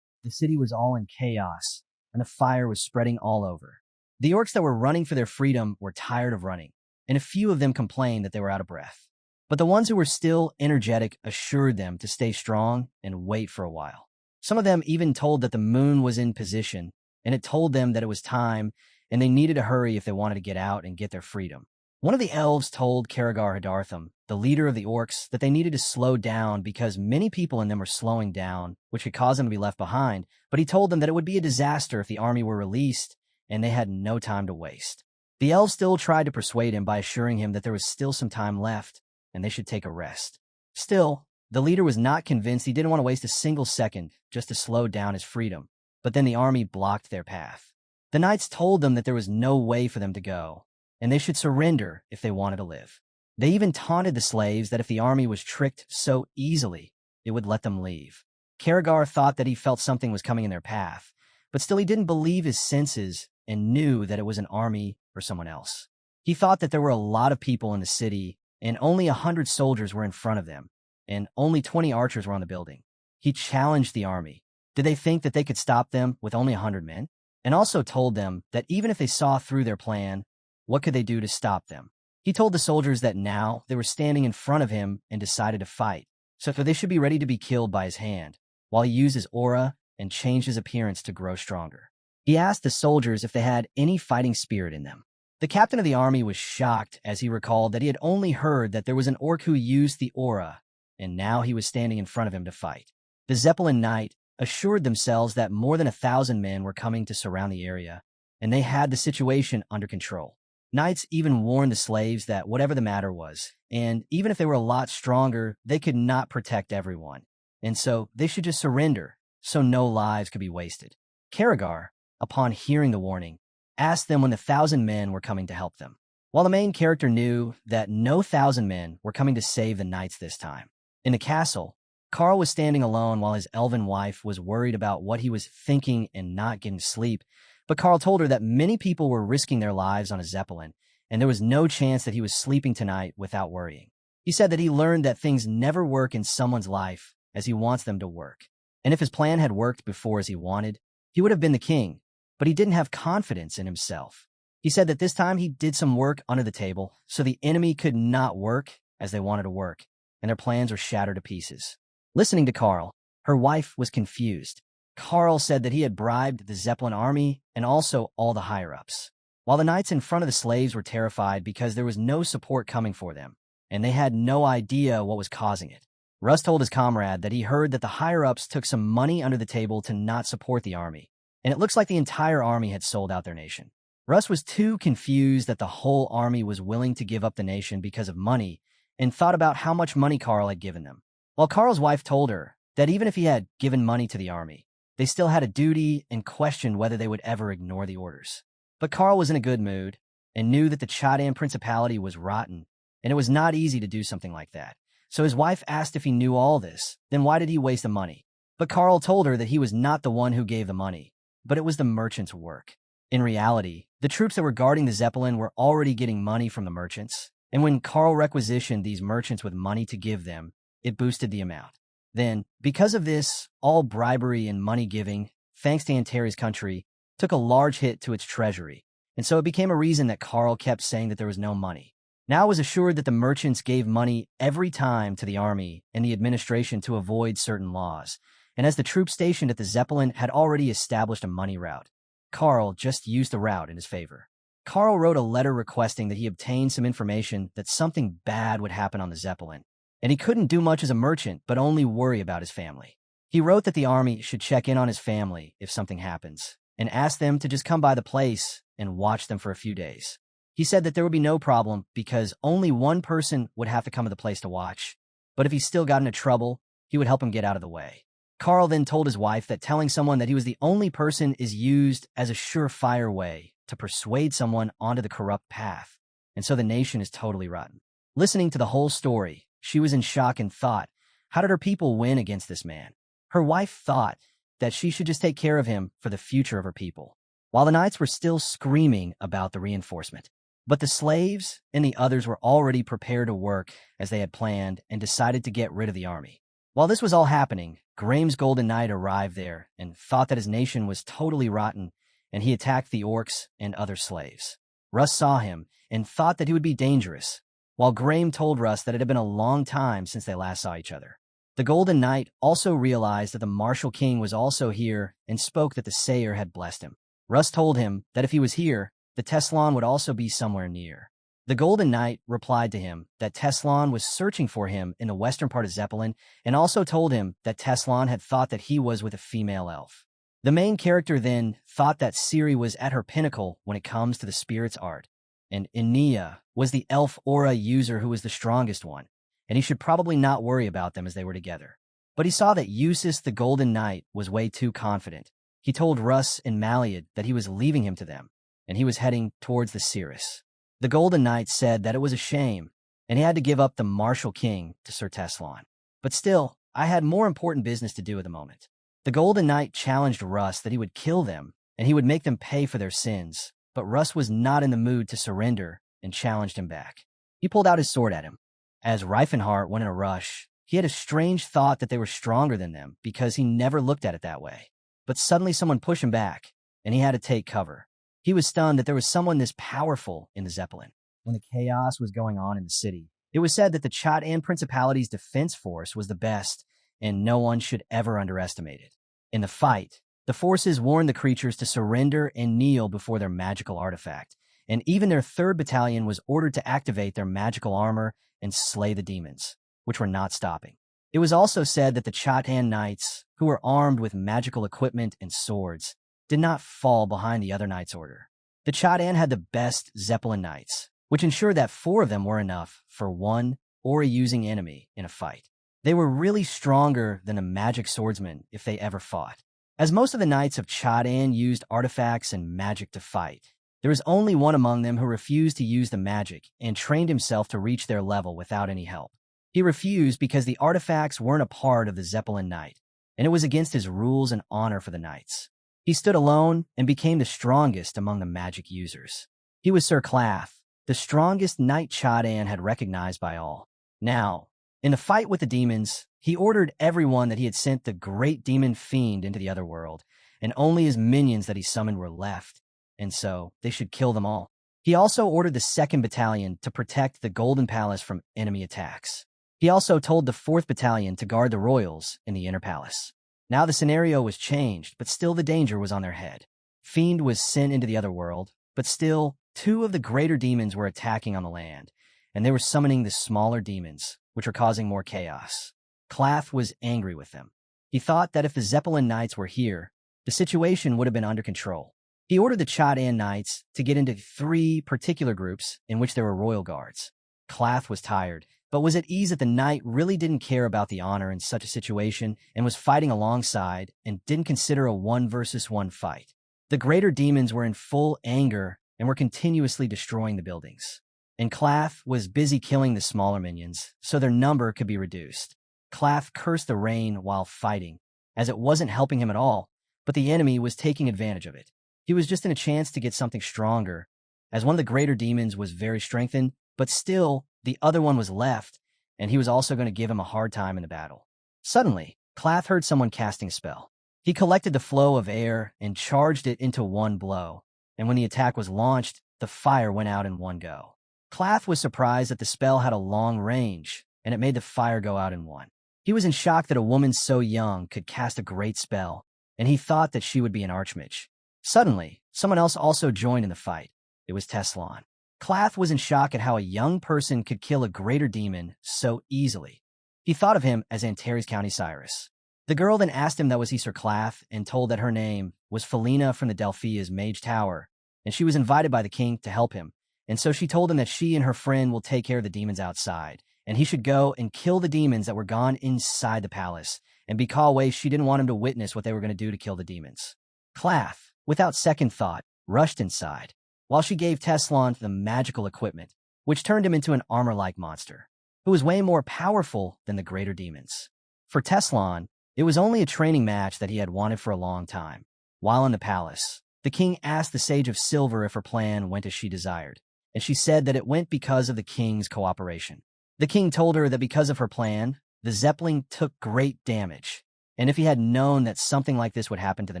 The city was all in chaos, and the fire was spreading all over. The orcs that were running for their freedom were tired of running, and a few of them complained that they were out of breath. But the ones who were still energetic assured them to stay strong and wait for a while. Some of them even told that the moon was in position, and it told them that it was time, and they needed to hurry if they wanted to get out and get their freedom. One of the elves told Karagar Hadartham, the leader of the orcs, that they needed to slow down because many people in them were slowing down, which could cause them to be left behind, but he told them that it would be a disaster if the army were released, and they had no time to waste. The elves still tried to persuade him by assuring him that there was still some time left, and they should take a rest. Still, the leader was not convinced. He didn't want to waste a single second just to slow down his freedom, but then the army blocked their path. The knights told them that there was no way for them to go, and they should surrender if they wanted to live. They even taunted the slaves that if the army was tricked so easily, it would let them leave. Karagar thought that he felt something was coming in their path, but still he didn't believe his senses and knew that it was an army or someone else. He thought that there were a lot of people in the city, and only 100 soldiers were in front of them, and only 20 archers were on the building. He challenged the army. Did they think that they could stop them with only 100 men? And also told them that even if they saw through their plan, what could they do to stop them? He told the soldiers that now they were standing in front of him and decided to fight, so they should be ready to be killed by his hand, while he used his aura and changed his appearance to grow stronger. He asked the soldiers if they had any fighting spirit in them. The captain of the army was shocked as he recalled that he had only heard that there was an orc who used the aura, and now he was standing in front of him to fight. The Zeppelin Knight assured themselves that more than 1,000 men were coming to surround the area, and they had the situation under control. Knights even warned the slaves that whatever the matter was, and even if they were a lot stronger, they could not protect everyone, and so they should just surrender so no lives could be wasted. Karagar, upon hearing the warning, asked them when the 1,000 men were coming to help them. While the main character knew that no 1,000 men were coming to save the knights this time. In the castle, Carl was standing alone while his elven wife was worried about what he was thinking and not getting sleep, but Carl told her that many people were risking their lives on a Zeppelin, and there was no chance that he was sleeping tonight without worrying. He said that he learned that things never work in someone's life as he wants them to work. And if his plan had worked before as he wanted, he would have been the king, but he didn't have confidence in himself. He said that this time he did some work under the table, so the enemy could not work as they wanted to work, and their plans were shattered to pieces. Listening to Carl, her wife was confused. Carl said that he had bribed the Zeppelin army and also all the higher-ups, while the knights in front of the slaves were terrified because there was no support coming for them, and they had no idea what was causing it. Russ told his comrade that he heard that the higher-ups took some money under the table to not support the army, and it looks like the entire army had sold out their nation. Russ was too confused that the whole army was willing to give up the nation because of money and thought about how much money Carl had given them. While Carl's wife told her that even if he had given money to the army, they still had a duty and questioned whether they would ever ignore the orders. But Carl was in a good mood and knew that the Chadan Principality was rotten, and it was not easy to do something like that. So his wife asked if he knew all this, then why did he waste the money? But Carl told her that he was not the one who gave the money, but it was the merchant's work. In reality, the troops that were guarding the Zeppelin were already getting money from the merchants, and when Carl requisitioned these merchants with money to give them, it boosted the amount. Then, because of this, all bribery and money giving, thanks to Antares' country, took a large hit to its treasury, and so it became a reason that Carl kept saying that there was no money. Now it was assured that the merchants gave money every time to the army and the administration to avoid certain laws, and as the troops stationed at the Zeppelin had already established a money route, Carl just used the route in his favor. Carl wrote a letter requesting that he obtain some information that something bad would happen on the Zeppelin, and he couldn't do much as a merchant but only worry about his family. He wrote that the army should check in on his family if something happens, and asked them to just come by the place and watch them for a few days. He said that there would be no problem because only one person would have to come to the place to watch, but if he still got into trouble, he would help him get out of the way. Carl then told his wife that telling someone that he was the only person is used as a surefire way to persuade someone onto the corrupt path, and so the nation is totally rotten. Listening to the whole story, she was in shock and thought, how did her people win against this man? Her wife thought that she should just take care of him for the future of her people, while the knights were still screaming about the reinforcement. But the slaves and the others were already prepared to work as they had planned and decided to get rid of the army. While this was all happening, Graham's Golden Knight arrived there and thought that his nation was totally rotten, and he attacked the orcs and other slaves. Russ saw him and thought that he would be dangerous, while Graham told Russ that it had been a long time since they last saw each other. The Golden Knight also realized that the Martial King was also here and spoke that the Sayer had blessed him. Russ told him that if he was here, the Teslon would also be somewhere near. The Golden Knight replied to him that Teslon was searching for him in the western part of Zeppelin and also told him that Teslon had thought that he was with a female elf. The main character then thought that Ciri was at her pinnacle when it comes to the spirit's art, and Inia was the elf aura user who was the strongest one, and he should probably not worry about them as they were together. But he saw that Eustace the Golden Knight was way too confident. He told Russ and Maliad that he was leaving him to them, and he was heading towards the Cirrus. The Golden Knight said that it was a shame, and he had to give up the Martial King to Sir Teslon. But still, I had more important business to do at the moment. The Golden Knight challenged Russ that he would kill them, and he would make them pay for their sins, but Russ was not in the mood to surrender and challenged him back. He pulled out his sword at him. As Reifenhart went in a rush, he had a strange thought that they were stronger than them because he never looked at it that way. But suddenly someone pushed him back, and he had to take cover. He was stunned that there was someone this powerful in the Zeppelin. When the chaos was going on in the city, it was said that the Chadan Principality's defense force was the best, and no one should ever underestimate it. In the fight, the forces warned the creatures to surrender and kneel before their magical artifact, and even their 3rd Battalion was ordered to activate their magical armor and slay the demons, which were not stopping. It was also said that the Chadan Knights, who were armed with magical equipment and swords, did not fall behind the other knights' order. The Chadan had the best Zeppelin Knights, which ensured that 4 of them were enough for one aura-using enemy in a fight. They were really stronger than a magic swordsman if they ever fought. As most of the knights of Chadan used artifacts and magic to fight, there was only one among them who refused to use the magic and trained himself to reach their level without any help. He refused because the artifacts weren't a part of the Zeppelin Knight, and it was against his rules and honor for the knights. He stood alone and became the strongest among the magic users. He was Sir Clath, the strongest knight Chadan had recognized by all. Now, in the fight with the demons, He ordered everyone that he had sent the great demon fiend into the other world, and only his minions that he summoned were left, and so they should kill them all. He also ordered the 2nd Battalion to protect the Golden Palace from enemy attacks. He also told the 4th Battalion to guard the royals in the inner palace. Now the scenario was changed, but still the danger was on their head. Fiend was sent into the other world, but still 2 of the greater demons were attacking on the land, and they were summoning the smaller demons, which were causing more chaos. Clath was angry with them. He thought that if the Zeppelin Knights were here, the situation would have been under control. He ordered the Chad-An Knights to get into 3 particular groups in which there were royal guards. Clath was tired, but was at ease that the knight really didn't care about the honor in such a situation and was fighting alongside and didn't consider a 1-versus-1 fight. The greater demons were in full anger and were continuously destroying the buildings. And Clath was busy killing the smaller minions, so their number could be reduced. Clath cursed the rain while fighting, as it wasn't helping him at all, but the enemy was taking advantage of it. He was just in a chance to get something stronger, as one of the greater demons was very strengthened, but still, the other one was left, and he was also going to give him a hard time in the battle. Suddenly, Clath heard someone casting a spell. He collected the flow of air and charged it into one blow, and when the attack was launched, the fire went out in one go. Clath was surprised that the spell had a long range, and it made the fire go out in one. He was in shock that a woman so young could cast a great spell, and he thought that she would be an archmage. Suddenly, someone else also joined in the fight. It was Teslan. Clath was in shock at how a young person could kill a greater demon so easily. He thought of him as Antares County Cyrus. The girl then asked him that was he Sir Clath and told that her name was Felina from the Delphia's Mage Tower, and she was invited by the king to help him, and so she told him that she and her friend will take care of the demons outside, and he should go and kill the demons that were gone inside the palace, and because she didn't want him to witness what they were going to do to kill the demons. Clath, without second thought, rushed inside, while she gave Teslan the magical equipment, which turned him into an armor-like monster, who was way more powerful than the greater demons. For Teslan, it was only a training match that he had wanted for a long time. While in the palace, the king asked the Sage of Silver if her plan went as she desired, and she said that it went because of the king's cooperation. The king told her that because of her plan, the Zeppelin took great damage, and if he had known that something like this would happen to the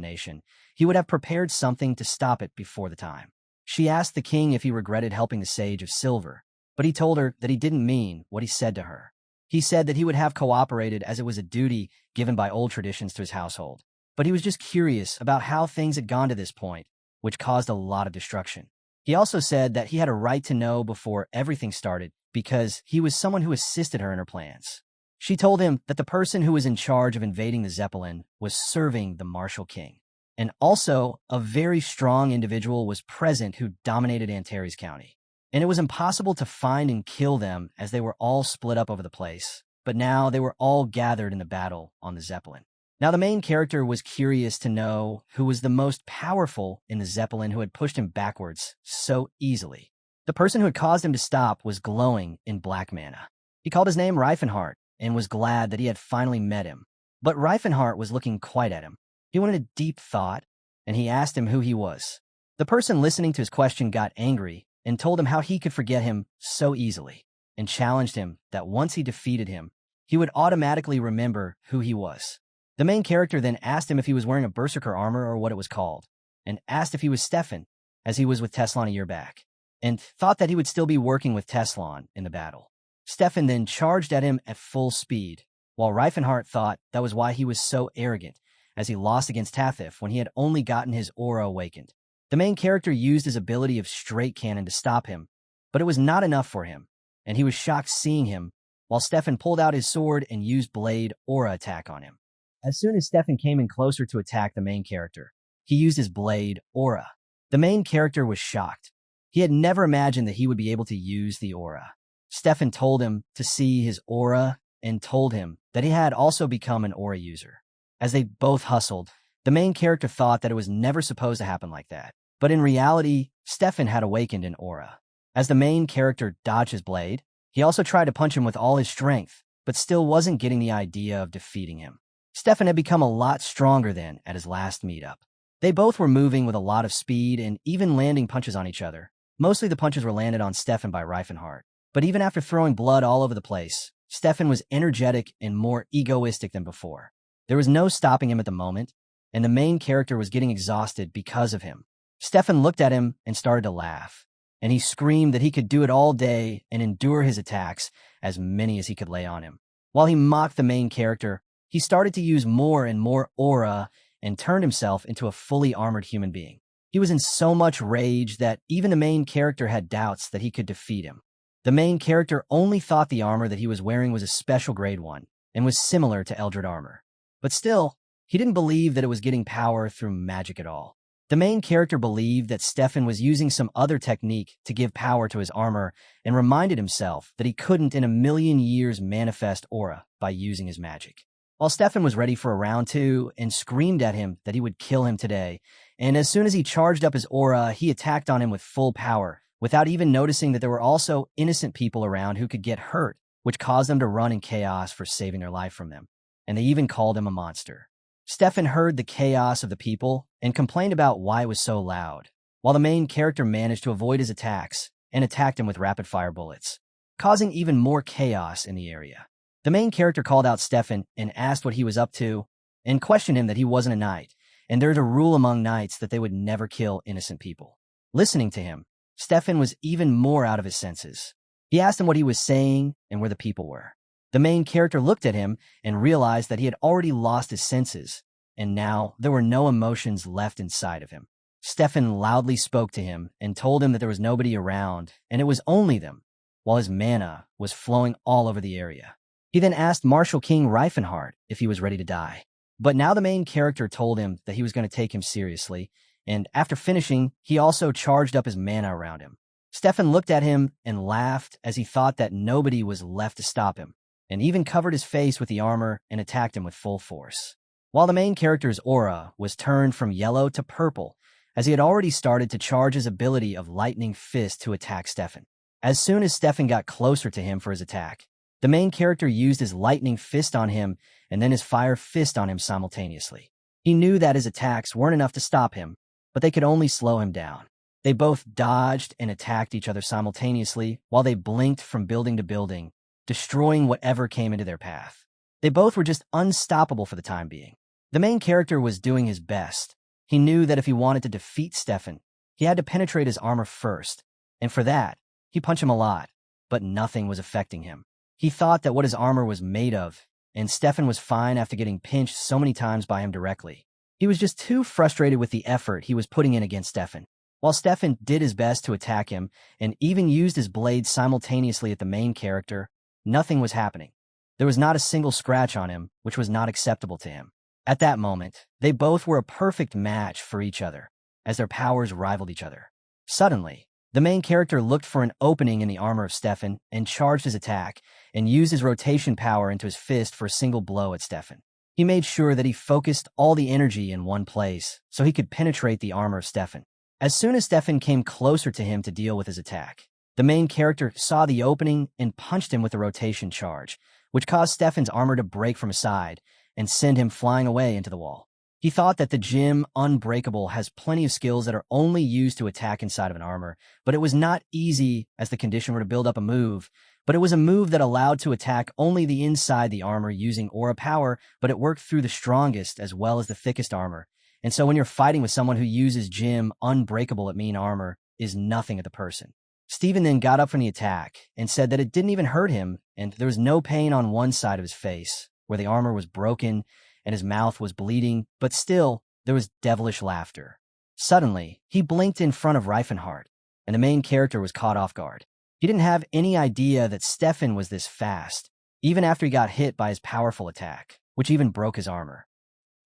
nation, he would have prepared something to stop it before the time. She asked the king if he regretted helping the Sage of Silver, but he told her that he didn't mean what he said to her. He said that he would have cooperated as it was a duty given by old traditions to his household, but he was just curious about how things had gone to this point, which caused a lot of destruction. He also said that he had a right to know before everything started because he was someone who assisted her in her plans. She told him that the person who was in charge of invading the Zeppelin was serving the Martial King. And also, a very strong individual was present who dominated Antares County. And it was impossible to find and kill them as they were all split up over the place. But now they were all gathered in the battle on the Zeppelin. Now the main character was curious to know who was the most powerful in the Zeppelin who had pushed him backwards so easily. The person who had caused him to stop was glowing in black mana. He called his name Reifenhart and was glad that he had finally met him. But Reifenhart was looking quite at him. He wanted a deep thought, and he asked him who he was. The person listening to his question got angry and told him how he could forget him so easily, and challenged him that once he defeated him, he would automatically remember who he was. The main character then asked him if he was wearing a berserker armor or what it was called, and asked if he was Stefan, as he was with Teslan a year back, and thought that he would still be working with Teslan in the battle. Stefan then charged at him at full speed, while Reifenhart thought that was why he was so arrogant, as he lost against Tathif when he had only gotten his aura awakened. The main character used his ability of straight cannon to stop him, but it was not enough for him, and he was shocked seeing him, while Stefan pulled out his sword and used blade aura attack on him. As soon as Stefan came in closer to attack the main character, he used his blade aura. The main character was shocked. He had never imagined that he would be able to use the aura. Stefan told him to see his aura and told him that he had also become an aura user. As they both hustled, the main character thought that it was never supposed to happen like that. But in reality, Stefan had awakened an aura. As the main character dodged his blade, he also tried to punch him with all his strength, but still wasn't getting the idea of defeating him. Stefan had become a lot stronger then at his last meetup. They both were moving with a lot of speed and even landing punches on each other. Mostly the punches were landed on Stefan by Reifenhart. But even after throwing blood all over the place, Stefan was energetic and more egoistic than before. There was no stopping him at the moment, and the main character was getting exhausted because of him. Stefan looked at him and started to laugh, and he screamed that he could do it all day and endure his attacks, as many as he could lay on him. While he mocked the main character, he started to use more and more aura and turned himself into a fully armored human being. He was in so much rage that even the main character had doubts that he could defeat him. The main character only thought the armor that he was wearing was a special grade 1 and was similar to Eldred armor. But still, he didn't believe that it was getting power through magic at all. The main character believed that Stefan was using some other technique to give power to his armor and reminded himself that he couldn't in a million years manifest aura by using his magic. While Stefan was ready for a round 2 and screamed at him that he would kill him today, and as soon as he charged up his aura, he attacked on him with full power, without even noticing that there were also innocent people around who could get hurt, which caused them to run in chaos for saving their life from them. And they even called him a monster. Stefan heard the chaos of the people and complained about why it was so loud, while the main character managed to avoid his attacks and attacked him with rapid-fire bullets, causing even more chaos in the area. The main character called out Stefan and asked what he was up to and questioned him that he wasn't a knight, and there's a rule among knights that they would never kill innocent people. Listening to him, Stefan was even more out of his senses. He asked him what he was saying and where the people were. The main character looked at him and realized that he had already lost his senses, and now there were no emotions left inside of him. Stefan loudly spoke to him and told him that there was nobody around, and it was only them, while his mana was flowing all over the area. He then asked Martial King Reifenhardt if he was ready to die. But now the main character told him that he was going to take him seriously, and after finishing, he also charged up his mana around him. Stefan looked at him and laughed as he thought that nobody was left to stop him, and even covered his face with the armor and attacked him with full force. While the main character's aura was turned from yellow to purple, as he had already started to charge his ability of Lightning Fist to attack Stefan. As soon as Stefan got closer to him for his attack, the main character used his Lightning Fist on him and then his Fire Fist on him simultaneously. He knew that his attacks weren't enough to stop him, but they could only slow him down. They both dodged and attacked each other simultaneously while they blinked from building to building, destroying whatever came into their path. They both were just unstoppable for the time being. The main character was doing his best. He knew that if he wanted to defeat Stefan, he had to penetrate his armor first, and for that, he punched him a lot, but nothing was affecting him. He thought that what his armor was made of, and Stefan was fine after getting pinched so many times by him directly. He was just too frustrated with the effort he was putting in against Stefan. While Stefan did his best to attack him and even used his blade simultaneously at the main character, nothing was happening. There was not a single scratch on him, which was not acceptable to him. At that moment, they both were a perfect match for each other, as their powers rivaled each other. Suddenly, the main character looked for an opening in the armor of Stefan and charged his attack and used his rotation power into his fist for a single blow at Stefan. He made sure that he focused all the energy in one place so he could penetrate the armor of Stefan. As soon as Stefan came closer to him to deal with his attack, the main character saw the opening and punched him with a rotation charge, which caused Stefan's armor to break from his side and send him flying away into the wall. He thought that the gem Unbreakable has plenty of skills that are only used to attack inside of an armor, but it was not easy as the condition were to build up a move, but it was a move that allowed to attack only the inside the armor using aura power, but it worked through the strongest as well as the thickest armor. And so when you're fighting with someone who uses gem Unbreakable at main armor is nothing at the person. Steven then got up from the attack and said that it didn't even hurt him and there was no pain on one side of his face, where the armor was broken and his mouth was bleeding, but still, there was devilish laughter. Suddenly, he blinked in front of Reifenhardt, and the main character was caught off guard. He didn't have any idea that Stefan was this fast, even after he got hit by his powerful attack, which even broke his armor.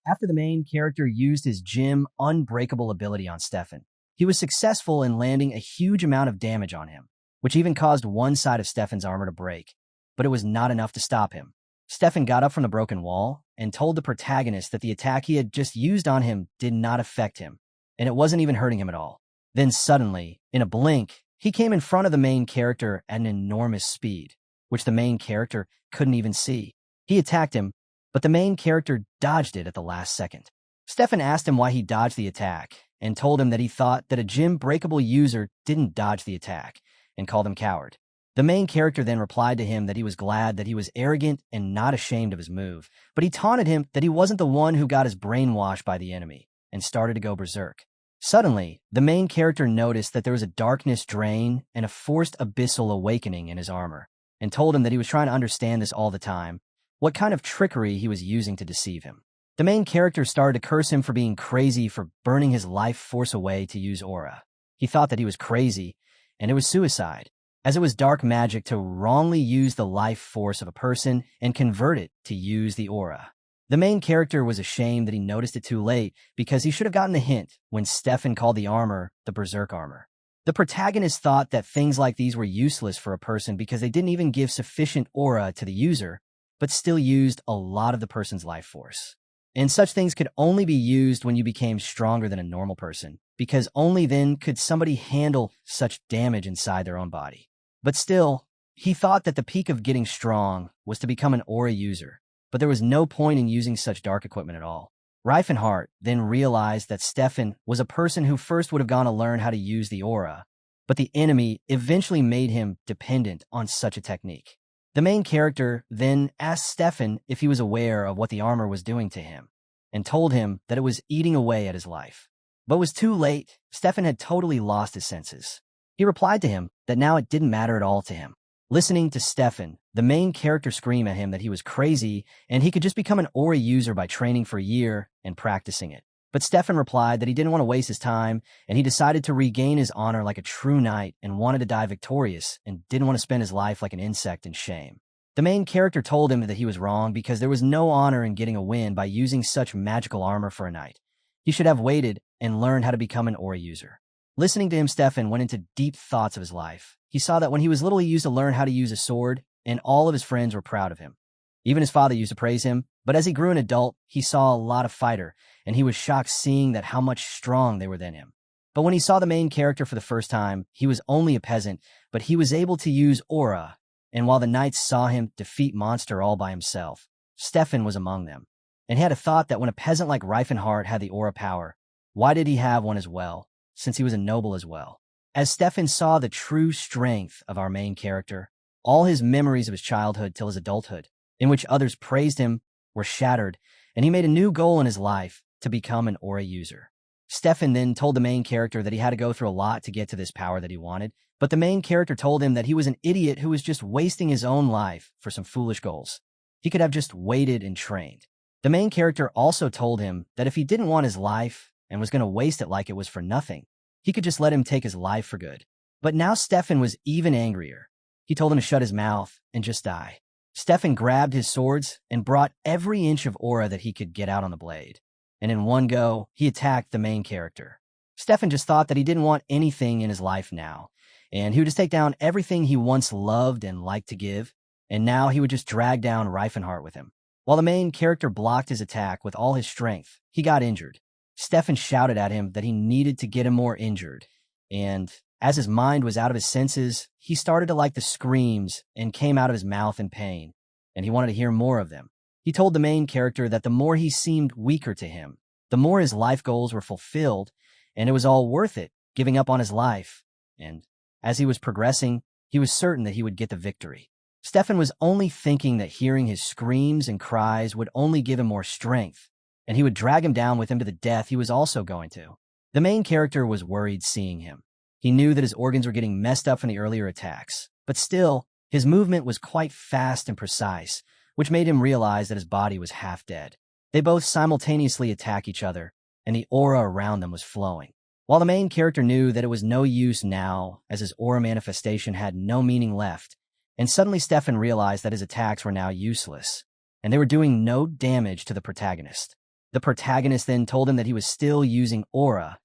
After the main character used his gem Unbreakable ability on Stefan, he was successful in landing a huge amount of damage on him, which even caused one side of Stefan's armor to break, but it was not enough to stop him. Stefan got up from the broken wall and told the protagonist that the attack he had just used on him did not affect him, and it wasn't even hurting him at all. Then suddenly, in a blink, he came in front of the main character at an enormous speed, which the main character couldn't even see. He attacked him, but the main character dodged it at the last second. Stefan asked him why he dodged the attack and told him that he thought that a gem breakable user didn't dodge the attack and called him coward. The main character then replied to him that he was glad that he was arrogant and not ashamed of his move, but he taunted him that he wasn't the one who got his brainwashed by the enemy and started to go berserk. Suddenly, the main character noticed that there was a darkness drain and a forced abyssal awakening in his armor, and told him that he was trying to understand this all the time, what kind of trickery he was using to deceive him. The main character started to curse him for being crazy for burning his life force away to use aura. He thought that he was crazy, and it was suicide, as it was dark magic to wrongly use the life force of a person and convert it to use the aura. The main character was ashamed that he noticed it too late because he should have gotten the hint when Stefan called the armor the berserk armor. The protagonist thought that things like these were useless for a person because they didn't even give sufficient aura to the user, but still used a lot of the person's life force. And such things could only be used when you became stronger than a normal person, because only then could somebody handle such damage inside their own body. But still, he thought that the peak of getting strong was to become an aura user, but there was no point in using such dark equipment at all. Reifenhart then realized that Stefan was a person who first would have gone to learn how to use the aura, but the enemy eventually made him dependent on such a technique. The main character then asked Stefan if he was aware of what the armor was doing to him, and told him that it was eating away at his life. But it was too late. Stefan had totally lost his senses. He replied to him that now it didn't matter at all to him. Listening to Stefan, the main character screamed at him that he was crazy and he could just become an aura user by training for a year and practicing it. But Stefan replied that he didn't want to waste his time, and he decided to regain his honor like a true knight and wanted to die victorious and didn't want to spend his life like an insect in shame. The main character told him that he was wrong because there was no honor in getting a win by using such magical armor for a knight. He should have waited and learned how to become an aura user. Listening to him, Stefan went into deep thoughts of his life. He saw that when he was little, he used to learn how to use a sword, and all of his friends were proud of him. Even his father used to praise him, but as he grew an adult, he saw a lot of fighter, and he was shocked seeing that how much strong they were than him. But when he saw the main character for the first time, he was only a peasant, but he was able to use aura, and while the knights saw him defeat monster all by himself, Stefan was among them. And he had a thought that when a peasant like Reifenhart had the aura power, why did he have one as well, since he was a noble as well? As Stefan saw the true strength of our main character, all his memories of his childhood till his adulthood, in which others praised him, were shattered, and he made a new goal in his life to become an aura user. Stefan then told the main character that he had to go through a lot to get to this power that he wanted, but the main character told him that he was an idiot who was just wasting his own life for some foolish goals. He could have just waited and trained. The main character also told him that if he didn't want his life and was going to waste it like it was for nothing, he could just let him take his life for good. But now Stefan was even angrier. He told him to shut his mouth and just die. Stefan grabbed his swords and brought every inch of aura that he could get out on the blade. And in one go, he attacked the main character. Stefan just thought that he didn't want anything in his life now, and he would just take down everything he once loved and liked to give, and now he would just drag down Reifenhart with him. While the main character blocked his attack with all his strength, he got injured. Stefan shouted at him that he needed to get him more injured, and as his mind was out of his senses, he started to like the screams and came out of his mouth in pain, and he wanted to hear more of them. He told the main character that the more he seemed weaker to him, the more his life goals were fulfilled, and it was all worth it, giving up on his life. And as he was progressing, he was certain that he would get the victory. Stefan was only thinking that hearing his screams and cries would only give him more strength, and he would drag him down with him to the death he was also going to. The main character was worried seeing him. He knew that his organs were getting messed up from the earlier attacks, but still, his movement was quite fast and precise, which made him realize that his body was half dead. They both simultaneously attack each other, and the aura around them was flowing. While the main character knew that it was no use now, as his aura manifestation had no meaning left, and suddenly Stefan realized that his attacks were now useless, and they were doing no damage to the protagonist. The protagonist then told him that he was still using aura,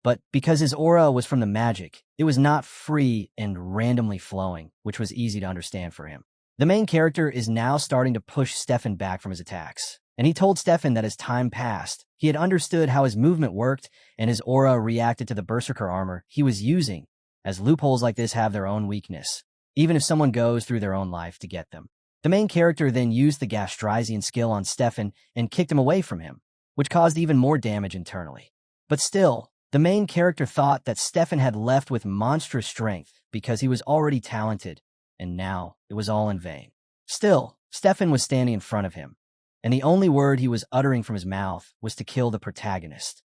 but because his aura was from the magic, it was not free and randomly flowing, which was easy to understand for him. The main character is now starting to push Stefan back from his attacks, and he told Stefan that as time passed, he had understood how his movement worked and his aura reacted to the berserker armor he was using, as loopholes like this have their own weakness, even if someone goes through their own life to get them. The main character then used the Gastrizian skill on Stefan and kicked him away from him, which caused even more damage internally. But still, the main character thought that Stefan had left with monstrous strength because he was already talented, and now it was all in vain. Still, Stefan was standing in front of him, and the only word he was uttering from his mouth was to kill the protagonist.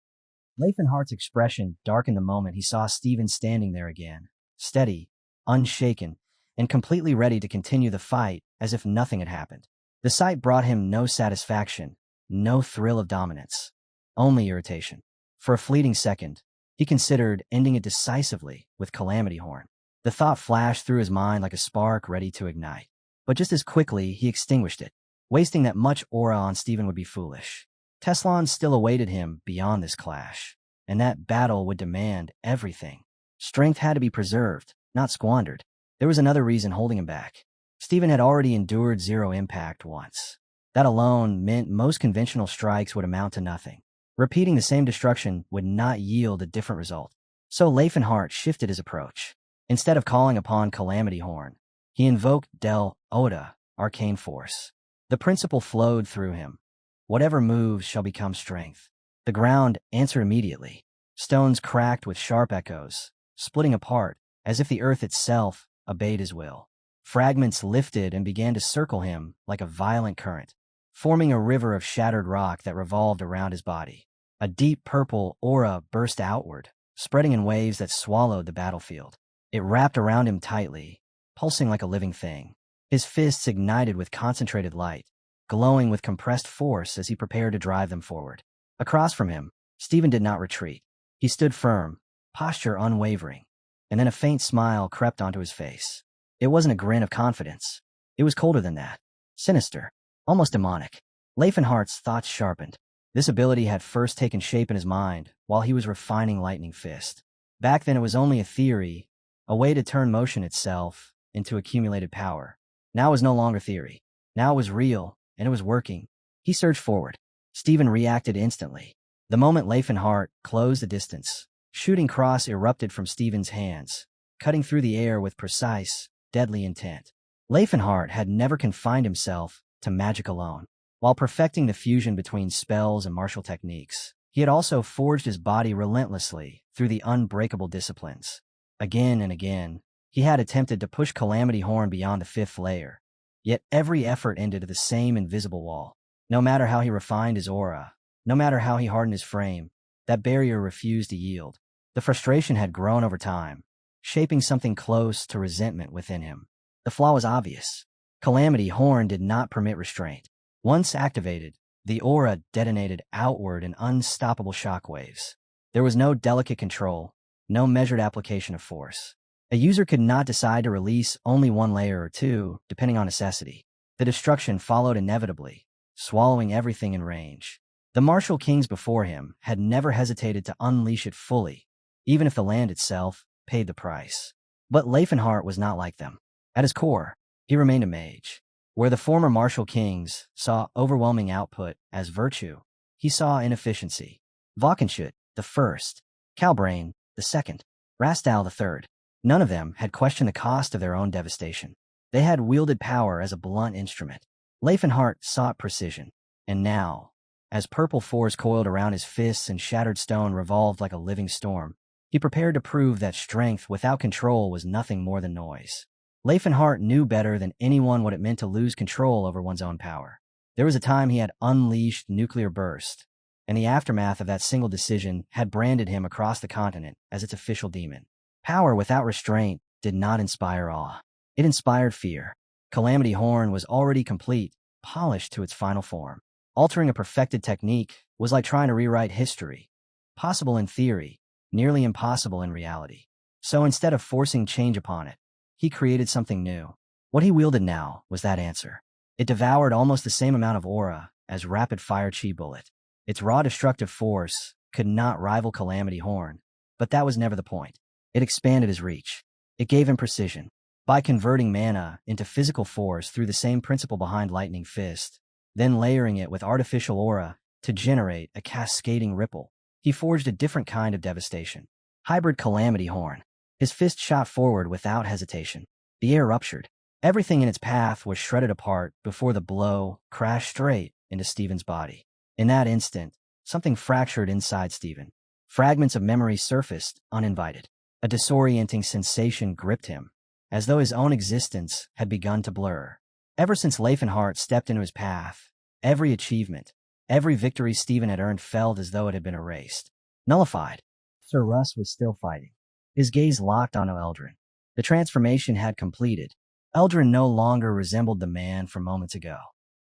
Leifenhart's expression darkened the moment he saw Stephen standing there again, steady, unshaken, and completely ready to continue the fight as if nothing had happened. The sight brought him no satisfaction, no thrill of dominance, only irritation. For a fleeting second, he considered ending it decisively with Calamity Horn. The thought flashed through his mind like a spark ready to ignite. But just as quickly, he extinguished it. Wasting that much aura on Stephen would be foolish. Teslan still awaited him beyond this clash, and that battle would demand everything. Strength had to be preserved, not squandered. There was another reason holding him back. Stephen had already endured zero impact once. That alone meant most conventional strikes would amount to nothing. Repeating the same destruction would not yield a different result. So Leifenhart shifted his approach. Instead of calling upon Calamity Horn, he invoked Del Oda, Arcane Force. The principle flowed through him. Whatever moves shall become strength. The ground answered immediately. Stones cracked with sharp echoes, splitting apart, as if the earth itself obeyed his will. Fragments lifted and began to circle him like a violent current, forming a river of shattered rock that revolved around his body. A deep purple aura burst outward, spreading in waves that swallowed the battlefield. It wrapped around him tightly, pulsing like a living thing. His fists ignited with concentrated light, glowing with compressed force as he prepared to drive them forward. Across from him, Stephen did not retreat. He stood firm, posture unwavering, and then a faint smile crept onto his face. It wasn't a grin of confidence. It was colder than that. Sinister, almost demonic. Leifenhart's thoughts sharpened. This ability had first taken shape in his mind while he was refining Lightning Fist. Back then it was only a theory, a way to turn motion itself into accumulated power. Now it was no longer theory. Now it was real, and it was working. He surged forward. Stephen reacted instantly. The moment Leifenhart closed the distance, shooting cross erupted from Stephen's hands, cutting through the air with precise, deadly intent. Leifenhart had never confined himself to magic alone. While perfecting the fusion between spells and martial techniques, he had also forged his body relentlessly through the unbreakable disciplines. Again and again, he had attempted to push Calamity Horn beyond the fifth layer, yet every effort ended at the same invisible wall. No matter how he refined his aura, no matter how he hardened his frame, that barrier refused to yield. The frustration had grown over time, shaping something close to resentment within him. The flaw was obvious. Calamity Horn did not permit restraint. Once activated, the aura detonated outward in unstoppable shockwaves. There was no delicate control, no measured application of force. A user could not decide to release only one layer or two, depending on necessity. The destruction followed inevitably, swallowing everything in range. The martial kings before him had never hesitated to unleash it fully, even if the land itself paid the price. But Leifenhart was not like them. At his core, he remained a mage. Where the former martial kings saw overwhelming output as virtue, he saw inefficiency. Valkenschut, the first, Calbrain, the second, Rastal, the third. None of them had questioned the cost of their own devastation. They had wielded power as a blunt instrument. Leifenhart sought precision. And now, as purple force coiled around his fists and shattered stone revolved like a living storm, he prepared to prove that strength without control was nothing more than noise. Leifenhart knew better than anyone what it meant to lose control over one's own power. There was a time he had unleashed nuclear burst, and the aftermath of that single decision had branded him across the continent as its official demon. Power without restraint did not inspire awe. It inspired fear. Calamity Horn was already complete, polished to its final form. Altering a perfected technique was like trying to rewrite history. Possible in theory, nearly impossible in reality. So instead of forcing change upon it, he created something new. What he wielded now was that answer. It devoured almost the same amount of aura as rapid-fire chi bullet. Its raw destructive force could not rival Calamity Horn, but that was never the point. It expanded his reach. It gave him precision. By converting mana into physical force through the same principle behind Lightning Fist, then layering it with artificial aura to generate a cascading ripple, he forged a different kind of devastation. Hybrid Calamity Horn. His fist shot forward without hesitation. The air ruptured. Everything in its path was shredded apart before the blow crashed straight into Stephen's body. In that instant, something fractured inside Stephen. Fragments of memory surfaced uninvited. A disorienting sensation gripped him. as though his own existence had begun to blur. Ever since Leifenhart stepped into his path, every achievement, every victory Stephen had earned felt as though it had been erased, nullified. Sir Russ was still fighting, his gaze locked onto Eldrin. The transformation had completed. Eldrin no longer resembled the man from moments ago.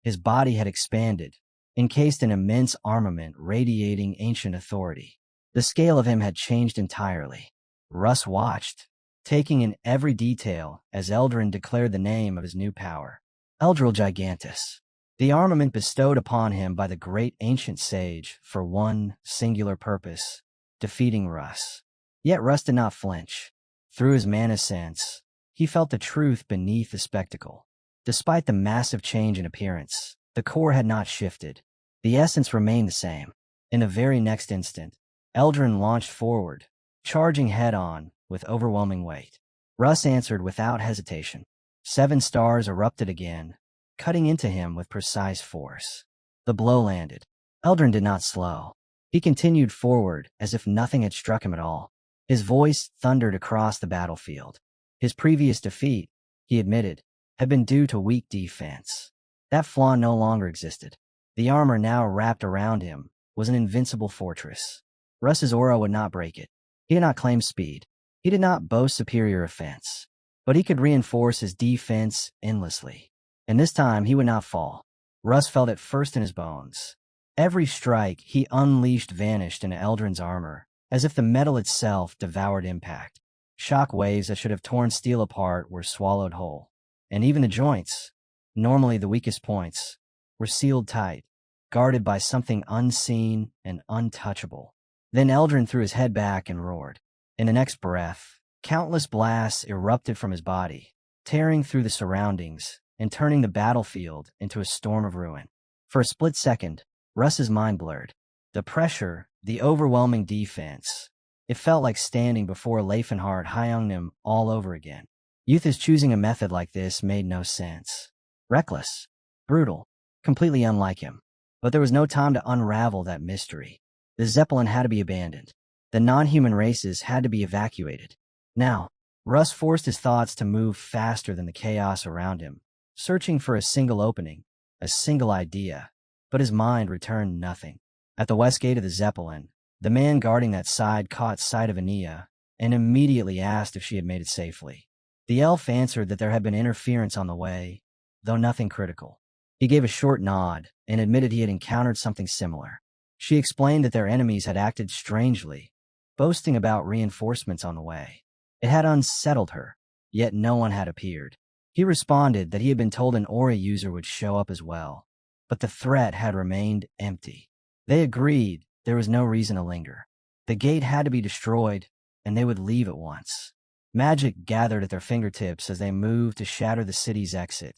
His body had expanded, encased in immense armament radiating ancient authority. The scale of him had changed entirely. Russ watched, taking in every detail as Eldrin declared the name of his new power. Eldril Gigantus, the armament bestowed upon him by the great ancient sage for one singular purpose, defeating Russ. Yet Russ did not flinch. Through his mana sense, he felt the truth beneath the spectacle. Despite the massive change in appearance, the core had not shifted. The essence remained the same. In the very next instant, Eldrin launched forward, charging head-on with overwhelming weight. Russ answered without hesitation. 7 stars erupted again, cutting into him with precise force. The blow landed. Eldrin did not slow. He continued forward as if nothing had struck him at all. His voice thundered across the battlefield. His previous defeat, he admitted, had been due to weak defense. That flaw no longer existed. The armor now wrapped around him was an invincible fortress. Russ's aura would not break it. He did not claim speed. He did not boast superior offense. But he could reinforce his defense endlessly. And this time he would not fall. Russ felt it first in his bones. Every strike he unleashed vanished into Eldrin's armor, as if the metal itself devoured impact. Shock waves that should have torn steel apart were swallowed whole. And even the joints, normally the weakest points, were sealed tight, guarded by something unseen and untouchable. Then Eldrin threw his head back and roared. In the next breath, countless blasts erupted from his body, tearing through the surroundings and turning the battlefield into a storm of ruin. For a split second, Russ's mind blurred. The pressure, the overwhelming defense. It felt like standing before Leifenhart Hyungnim all over again. Youth is choosing a method like this made no sense. Reckless, brutal, completely unlike him. But there was no time to unravel that mystery. The Zeppelin had to be abandoned. The non-human races had to be evacuated. Now, Russ forced his thoughts to move faster than the chaos around him, searching for a single opening, a single idea. But his mind returned nothing. At the west gate of the Zeppelin, the man guarding that side caught sight of Ania and immediately asked if she had made it safely. The elf answered that there had been interference on the way, though nothing critical. He gave a short nod and admitted he had encountered something similar. She explained that their enemies had acted strangely, boasting about reinforcements on the way. It had unsettled her, yet no one had appeared. He responded that he had been told an aura user would show up as well, but the threat had remained empty. They agreed there was no reason to linger. The gate had to be destroyed, and they would leave at once. Magic gathered at their fingertips as they moved to shatter the city's exit.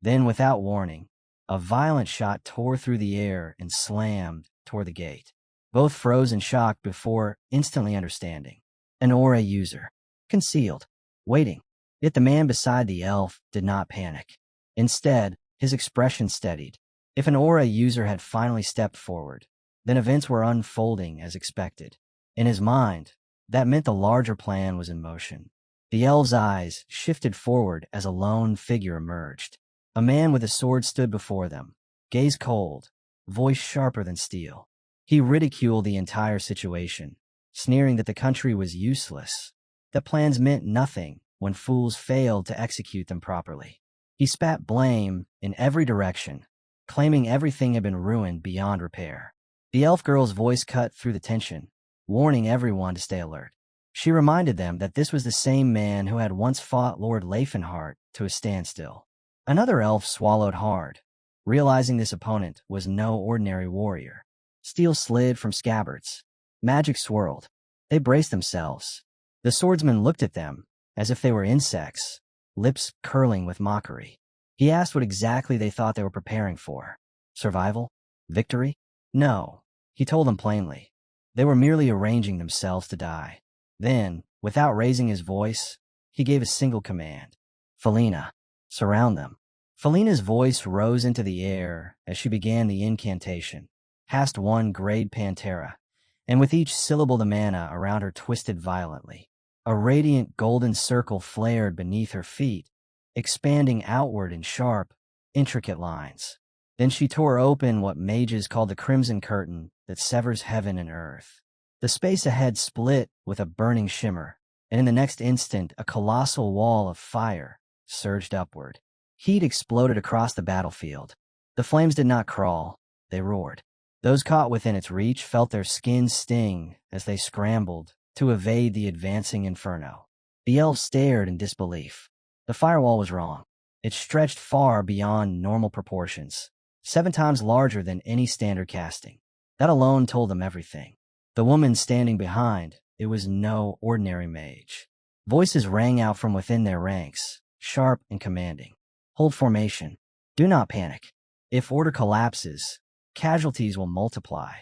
Then, without warning, a violent shot tore through the air and slammed toward the gate. Both froze in shock before instantly understanding. An aura user. Concealed. Waiting. Yet the man beside the elf did not panic. Instead, his expression steadied. If an aura user had finally stepped forward, then events were unfolding as expected. In his mind, that meant the larger plan was in motion. The elf's eyes shifted forward as a lone figure emerged. A man with a sword stood before them, gaze cold, voice sharper than steel. He ridiculed the entire situation, sneering that the country was useless, that plans meant nothing when fools failed to execute them properly. He spat blame in every direction, claiming everything had been ruined beyond repair. The elf girl's voice cut through the tension, warning everyone to stay alert. She reminded them that this was the same man who had once fought Lord Leifenhart to a standstill. Another elf swallowed hard, realizing this opponent was no ordinary warrior. Steel slid from scabbards. Magic swirled. They braced themselves. The swordsman looked at them as if they were insects, lips curling with mockery. He asked what exactly they thought they were preparing for. Survival? Victory? No, he told them plainly. They were merely arranging themselves to die. Then, without raising his voice, he gave a single command. Felina, surround them. Felina's voice rose into the air as she began the incantation. Cast 1 grade Pantera, and with each syllable the mana around her twisted violently. A radiant golden circle flared beneath her feet, expanding outward in sharp, intricate lines. Then she tore open what mages call the crimson curtain that severs heaven and earth. The space ahead split with a burning shimmer, and in the next instant a colossal wall of fire surged upward. Heat exploded across the battlefield. The flames did not crawl, they roared. Those caught within its reach felt their skins sting as they scrambled to evade the advancing inferno. The elves stared in disbelief. The firewall was wrong. It stretched far beyond normal proportions, 7 times larger than any standard casting. That alone told them everything. The woman standing behind, it was no ordinary mage. Voices rang out from within their ranks, sharp and commanding. Hold formation. Do not panic. If order collapses, casualties will multiply.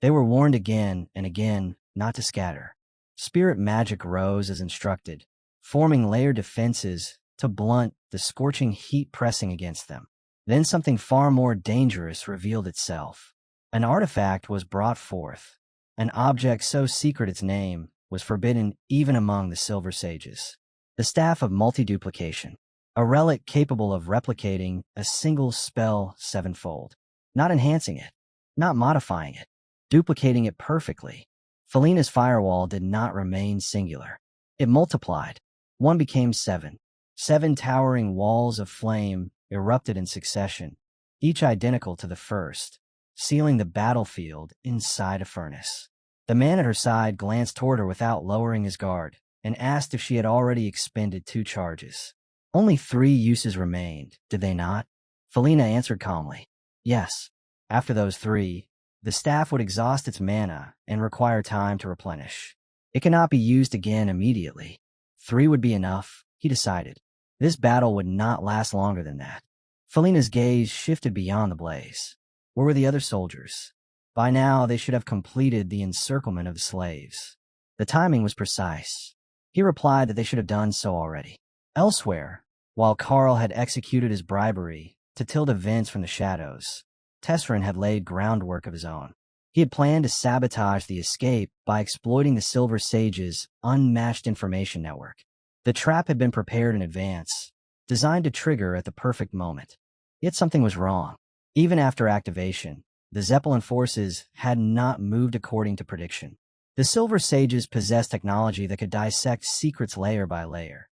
They were warned again and again not to scatter. Spirit magic rose as instructed, forming layered defenses to blunt the scorching heat pressing against them. Then something far more dangerous revealed itself. An artifact was brought forth, an object so secret its name was forbidden even among the Silver Sages. The Staff of Multiduplication, a relic capable of replicating a single spell 7-fold, not enhancing it, not modifying it, duplicating it perfectly. Felina's firewall did not remain singular. It multiplied. 1 became 7. 7 towering walls of flame erupted in succession, each identical to the first, sealing the battlefield inside a furnace. The man at her side glanced toward her without lowering his guard and asked if she had already expended 2 charges. Only 3 uses remained, did they not? Felina answered calmly. Yes. After those 3, the staff would exhaust its mana and require time to replenish. It cannot be used again immediately. 3 would be enough, he decided. This battle would not last longer than that. Felina's gaze shifted beyond the blaze. Where were the other soldiers? By now, they should have completed the encirclement of the slaves. The timing was precise. He replied that they should have done so already. Elsewhere, while Carl had executed his bribery to tilt events from the shadows, Tesserin had laid groundwork of his own. He had planned to sabotage the escape by exploiting the Silver Sage's unmatched information network. The trap had been prepared in advance, designed to trigger at the perfect moment. Yet something was wrong. Even after activation, the Zeppelin forces had not moved according to prediction. The Silver Sages possessed technology that could dissect secrets layer by layer.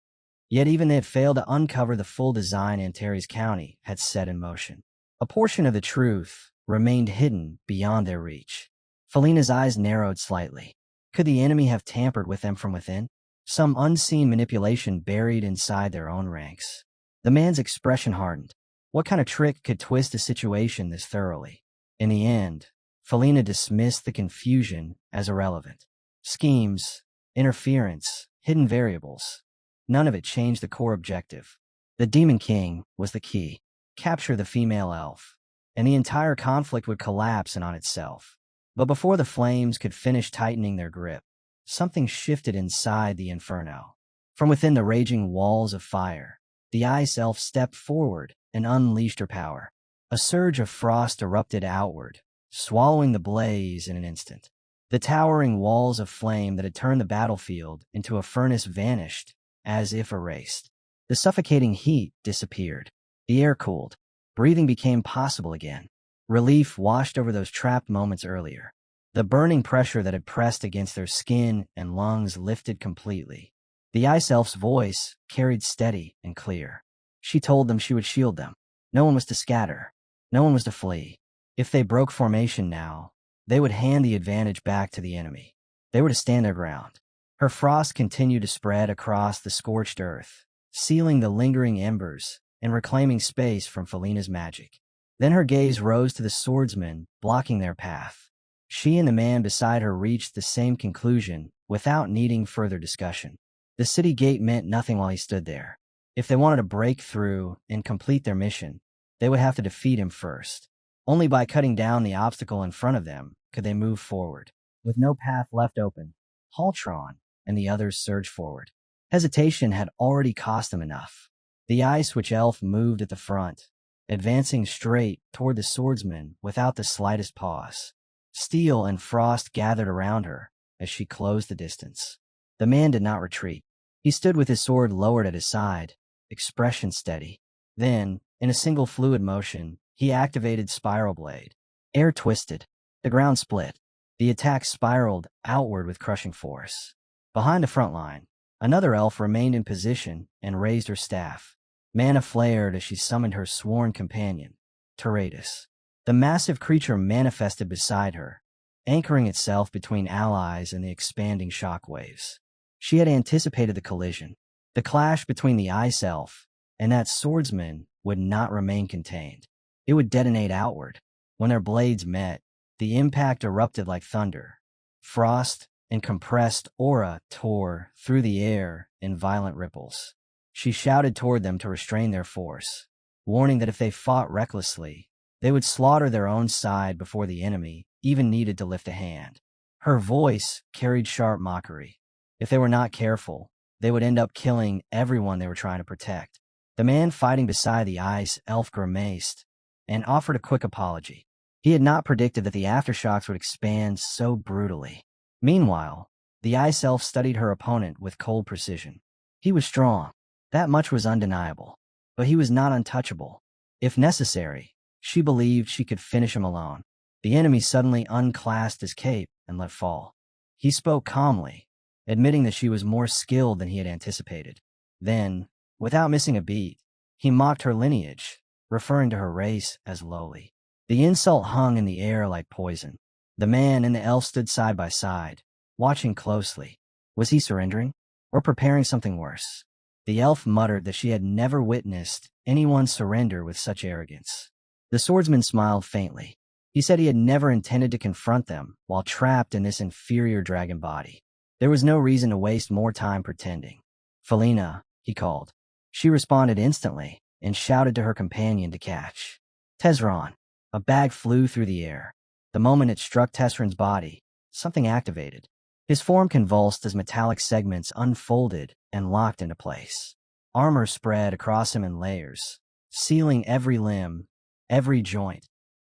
Yet even they had failed to uncover the full design Antares County had set in motion. A portion of the truth remained hidden beyond their reach. Felina's eyes narrowed slightly. Could the enemy have tampered with them from within? Some unseen manipulation buried inside their own ranks. The man's expression hardened. What kind of trick could twist a situation this thoroughly? In the end, Felina dismissed the confusion as irrelevant. Schemes, interference, hidden variables. None of it changed the core objective. The Demon King was the key. Capture the female elf, and the entire conflict would collapse in on itself. But before the flames could finish tightening their grip, something shifted inside the inferno. From within the raging walls of fire, the ice elf stepped forward and unleashed her power. A surge of frost erupted outward, swallowing the blaze in an instant. The towering walls of flame that had turned the battlefield into a furnace vanished, as if erased. The suffocating heat disappeared. The air cooled. Breathing became possible again. Relief washed over those trapped moments earlier. The burning pressure that had pressed against their skin and lungs lifted completely. The ice elf's voice carried steady and clear. She told them she would shield them. No one was to scatter. No one was to flee. If they broke formation now, they would hand the advantage back to the enemy. They were to stand their ground. Her frost continued to spread across the scorched earth, sealing the lingering embers and reclaiming space from Felina's magic. Then her gaze rose to the swordsman blocking their path. She and the man beside her reached the same conclusion without needing further discussion. The city gate meant nothing while he stood there. If they wanted to break through and complete their mission, they would have to defeat him first. Only by cutting down the obstacle in front of them could they move forward. With no path left open, Haltron and the others surged forward. Hesitation had already cost them enough. The Ice Witch Elf moved at the front, advancing straight toward the swordsman without the slightest pause. Steel and frost gathered around her as she closed the distance. The man did not retreat. He stood with his sword lowered at his side, expression steady. Then, in a single fluid motion, he activated Spiral Blade. Air twisted. The ground split. The attack spiraled outward with crushing force. Behind the front line, another elf remained in position and raised her staff. Mana flared as she summoned her sworn companion, Teratus. The massive creature manifested beside her, anchoring itself between allies and the expanding shockwaves. She had anticipated the collision. The clash between the ice elf and that swordsman would not remain contained. It would detonate outward. When their blades met, the impact erupted like thunder. Frost and compressed aura tore through the air in violent ripples. She shouted toward them to restrain their force, warning that if they fought recklessly, they would slaughter their own side before the enemy even needed to lift a hand. Her voice carried sharp mockery. If they were not careful, they would end up killing everyone they were trying to protect. The man fighting beside the ice elf grimaced and offered a quick apology. He had not predicted that the aftershocks would expand so brutally. Meanwhile, the ice elf studied her opponent with cold precision. He was strong. That much was undeniable. But he was not untouchable. If necessary, she believed she could finish him alone. The enemy suddenly unclasped his cape and let fall. He spoke calmly, admitting that she was more skilled than he had anticipated. Then, without missing a beat, he mocked her lineage, referring to her race as lowly. The insult hung in the air like poison. The man and the elf stood side by side, watching closely. Was he surrendering, or preparing something worse? The elf muttered that she had never witnessed anyone surrender with such arrogance. The swordsman smiled faintly. He said he had never intended to confront them while trapped in this inferior dragon body. There was no reason to waste more time pretending. "Felina," he called. She responded instantly and shouted to her companion to catch. "Tezron." A bag flew through the air. The moment it struck Tesrin's body, something activated. His form convulsed as metallic segments unfolded and locked into place. Armor spread across him in layers, sealing every limb, every joint,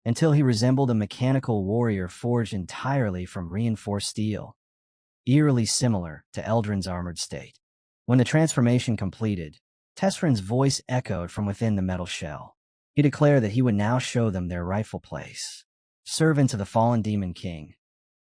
until he resembled a mechanical warrior forged entirely from reinforced steel, eerily similar to Eldrin's armored state. When the transformation completed, Tesrin's voice echoed from within the metal shell. He declared that he would now show them their rightful place. Servants of the fallen demon king.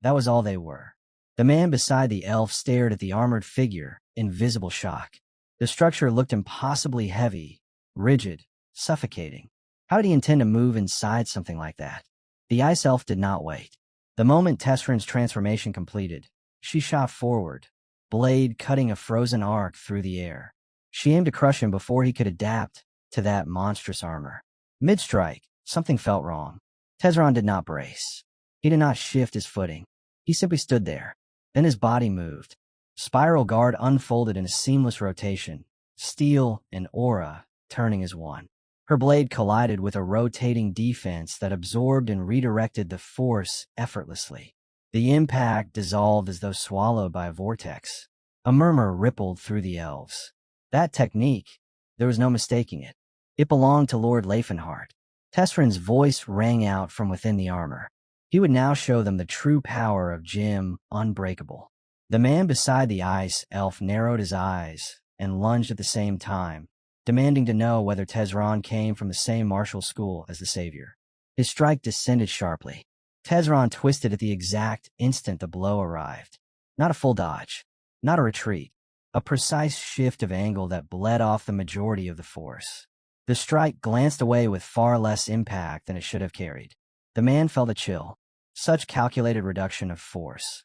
That was all they were. The man beside the elf stared at the armored figure in visible shock. The structure looked impossibly heavy, rigid, suffocating. How did he intend to move inside something like that? The ice elf did not wait. The moment Tesrin's transformation completed, she shot forward, blade cutting a frozen arc through the air. She aimed to crush him before he could adapt to that monstrous armor. Mid-strike, something felt wrong. Tezron did not brace. He did not shift his footing. He simply stood there. Then his body moved. Spiral guard unfolded in a seamless rotation, steel and aura turning as one. Her blade collided with a rotating defense that absorbed and redirected the force effortlessly. The impact dissolved as though swallowed by a vortex. A murmur rippled through the elves. That technique, there was no mistaking it. It belonged to Lord Leifenhart. Tesrin's voice rang out from within the armor. He would now show them the true power of Jim Unbreakable. The man beside the ice elf narrowed his eyes and lunged at the same time, demanding to know whether Tezron came from the same martial school as the savior. His strike descended sharply. Tezron twisted at the exact instant the blow arrived. Not a full dodge, not a retreat, a precise shift of angle that bled off the majority of the force. The strike glanced away with far less impact than it should have carried. The man felt a chill. Such calculated reduction of force.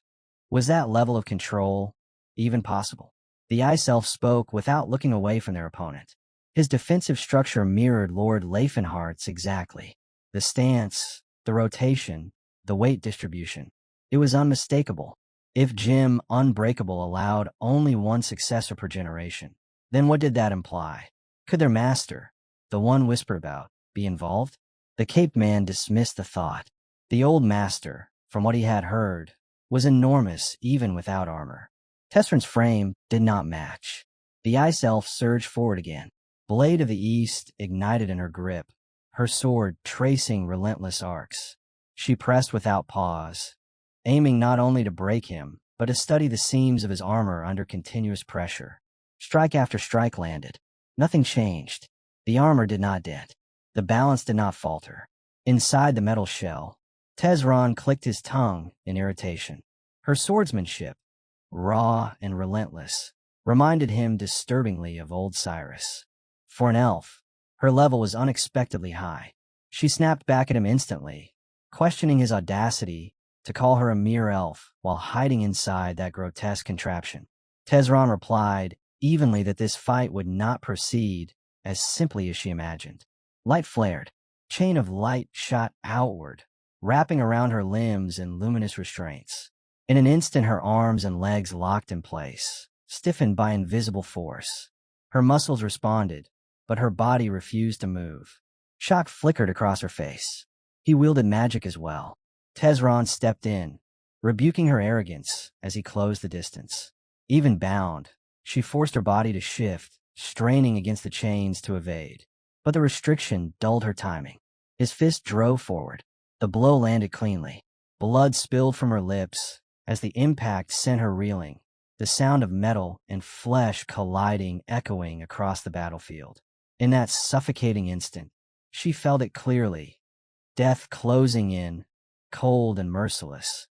Was that level of control even possible? The ice elf spoke without looking away from their opponent. His defensive structure mirrored Lord Leifenhart's exactly. The stance, the rotation, the weight distribution. It was unmistakable. If Jim Unbreakable allowed only one successor per generation, then what did that imply? Could their master, the one whispered about, be involved? The caped man dismissed the thought. The old master, from what he had heard, was enormous even without armor. Tesrin's frame did not match. The ice elf surged forward again. Blade of the East ignited in her grip, her sword tracing relentless arcs. She pressed without pause, aiming not only to break him, but to study the seams of his armor under continuous pressure. Strike after strike landed. Nothing changed. The armor did not dent. The balance did not falter. Inside the metal shell, Tezron clicked his tongue in irritation. Her swordsmanship, raw and relentless, reminded him disturbingly of old Cyrus. For an elf, her level was unexpectedly high. She snapped back at him instantly, questioning his audacity to call her a mere elf while hiding inside that grotesque contraption. Tezron replied evenly that this fight would not proceed as simply as she imagined. Light flared. Chain of light shot outward, wrapping around her limbs in luminous restraints. In an instant, her arms and legs locked in place, stiffened by invisible force. Her muscles responded, but her body refused to move. Shock flickered across her face. He wielded magic as well. Tezron stepped in, rebuking her arrogance as he closed the distance. Even bound, she forced her body to shift, straining against the chains to evade. But the restriction dulled her timing. His fist drove forward. The blow landed cleanly. Blood spilled from her lips as the impact sent her reeling, the sound of metal and flesh colliding echoing across the battlefield. In that suffocating instant, she felt it clearly. Death closing in, cold and merciless.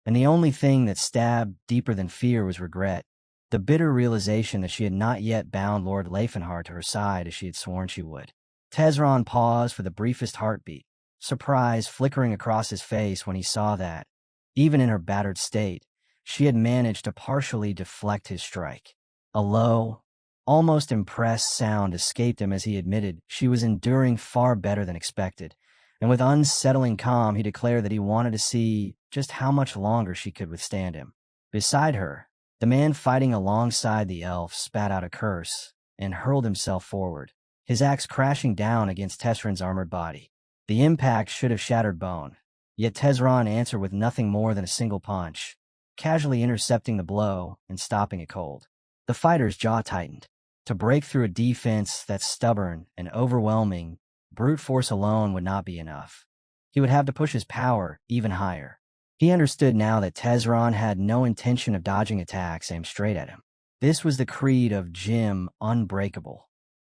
And the only thing that stabbed deeper than fear was regret. The bitter realization that she had not yet bound Lord Leifenhard to her side as she had sworn she would. Tezron paused for the briefest heartbeat, surprise flickering across his face when he saw that, even in her battered state, she had managed to partially deflect his strike. A low, almost impressed sound escaped him as he admitted she was enduring far better than expected, and with unsettling calm he declared that he wanted to see just how much longer she could withstand him. Beside her, the man fighting alongside the elf spat out a curse and hurled himself forward, his axe crashing down against Tezron's armored body. The impact should have shattered bone, yet Tezron answered with nothing more than a single punch, casually intercepting the blow and stopping it cold. The fighter's jaw tightened. To break through a defense that's stubborn and overwhelming, brute force alone would not be enough. He would have to push his power even higher. He understood now that Tezron had no intention of dodging attacks aimed straight at him. This was the creed of Jim Unbreakable.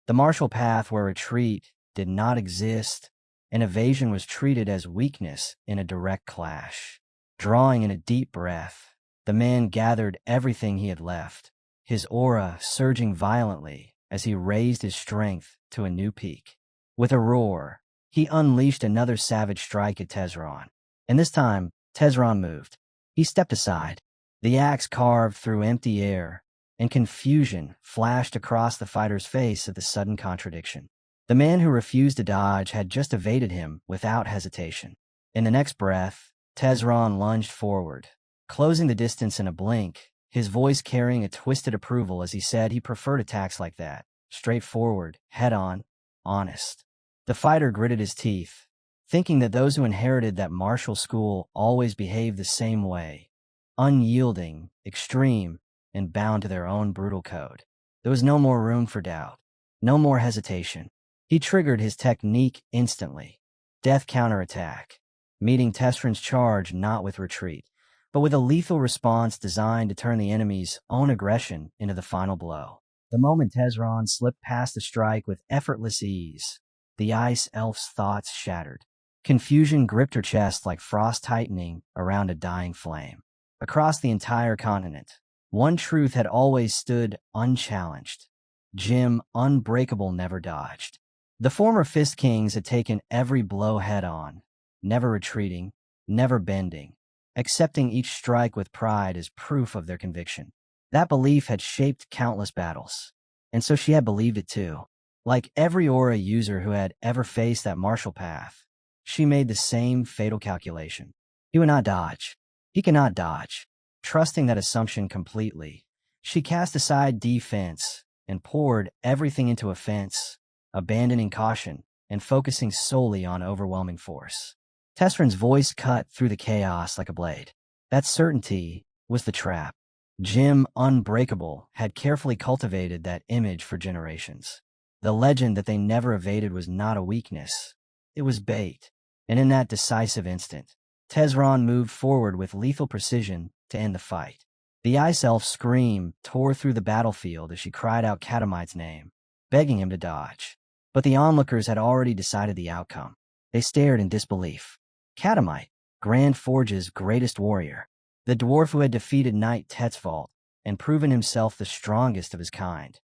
The martial path where retreat did not exist, and evasion was treated as weakness in a direct clash. Drawing in a deep breath, the man gathered everything he had left, his aura surging violently as he raised his strength to a new peak. With a roar, he unleashed another savage strike at Tezron, and this time, Tezron moved. He stepped aside. The axe carved through empty air, and confusion flashed across the fighter's face at the sudden contradiction. The man who refused to dodge had just evaded him without hesitation. In the next breath, Tezron lunged forward, closing the distance in a blink, his voice carrying a twisted approval as he said he preferred attacks like that, straightforward, head-on, honest. The fighter gritted his teeth, thinking that those who inherited that martial school always behaved the same way, unyielding, extreme, and bound to their own brutal code. There was no more room for doubt, no more hesitation. He triggered his technique instantly. Death counterattack, meeting Tezron's charge not with retreat, but with a lethal response designed to turn the enemy's own aggression into the final blow. The moment Tezron slipped past the strike with effortless ease, the ice elf's thoughts shattered. Confusion gripped her chest like frost tightening around a dying flame. Across the entire continent, one truth had always stood unchallenged. Jim Unbreakable never dodged. The former Fist Kings had taken every blow head-on, never retreating, never bending, accepting each strike with pride as proof of their conviction. That belief had shaped countless battles, and so she had believed it too. Like every aura user who had ever faced that martial path, she made the same fatal calculation. He would not dodge. He cannot dodge. Trusting that assumption completely, she cast aside defense and poured everything into offense, abandoning caution and focusing solely on overwhelming force. Tezron's voice cut through the chaos like a blade. That certainty was the trap. Jim Unbreakable had carefully cultivated that image for generations. The legend that they never evaded was not a weakness. It was bait. And in that decisive instant, Tezron moved forward with lethal precision to end the fight. The ice elf's scream tore through the battlefield as she cried out Katamite's name, begging him to dodge. But the onlookers had already decided the outcome. They stared in disbelief. Katamite, Grand Forge's greatest warrior, the dwarf who had defeated Knight Tetzvald and proven himself the strongest of his kind,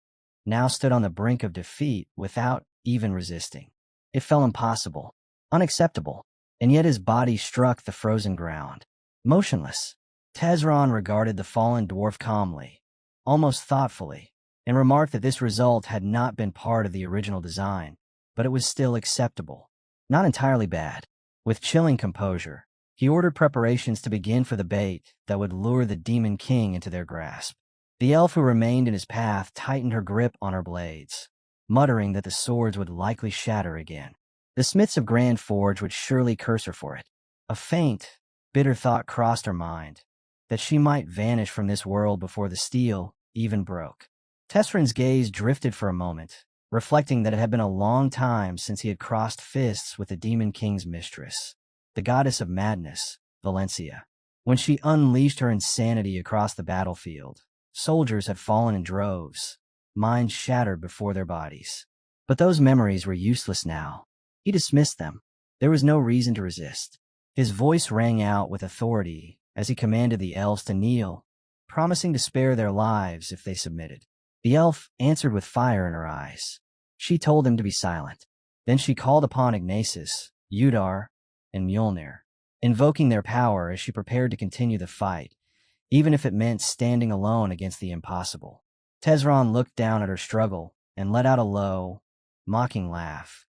now stood on the brink of defeat without even resisting. It felt impossible, unacceptable, and yet his body struck the frozen ground. Motionless, Tezron regarded the fallen dwarf calmly, almost thoughtfully, and remarked that this result had not been part of the original design, but it was still acceptable. Not entirely bad. With chilling composure, he ordered preparations to begin for the bait that would lure the Demon King into their grasp. The elf who remained in his path tightened her grip on her blades, muttering that the swords would likely shatter again. The smiths of Grand Forge would surely curse her for it. A faint, bitter thought crossed her mind, that she might vanish from this world before the steel even broke. Tessrin's gaze drifted for a moment, reflecting that it had been a long time since he had crossed fists with the Demon King's mistress, the goddess of madness, Valencia. When she unleashed her insanity across the battlefield, soldiers had fallen in droves, minds shattered before their bodies. But those memories were useless now. He dismissed them. There was no reason to resist. His voice rang out with authority as he commanded the elves to kneel, promising to spare their lives if they submitted. The elf answered with fire in her eyes. She told him to be silent. Then she called upon Ignatius, Udar, and Mjolnir, invoking their power as she prepared to continue the fight, even if it meant standing alone against the impossible. Tezron looked down at her struggle and let out a low, mocking laugh,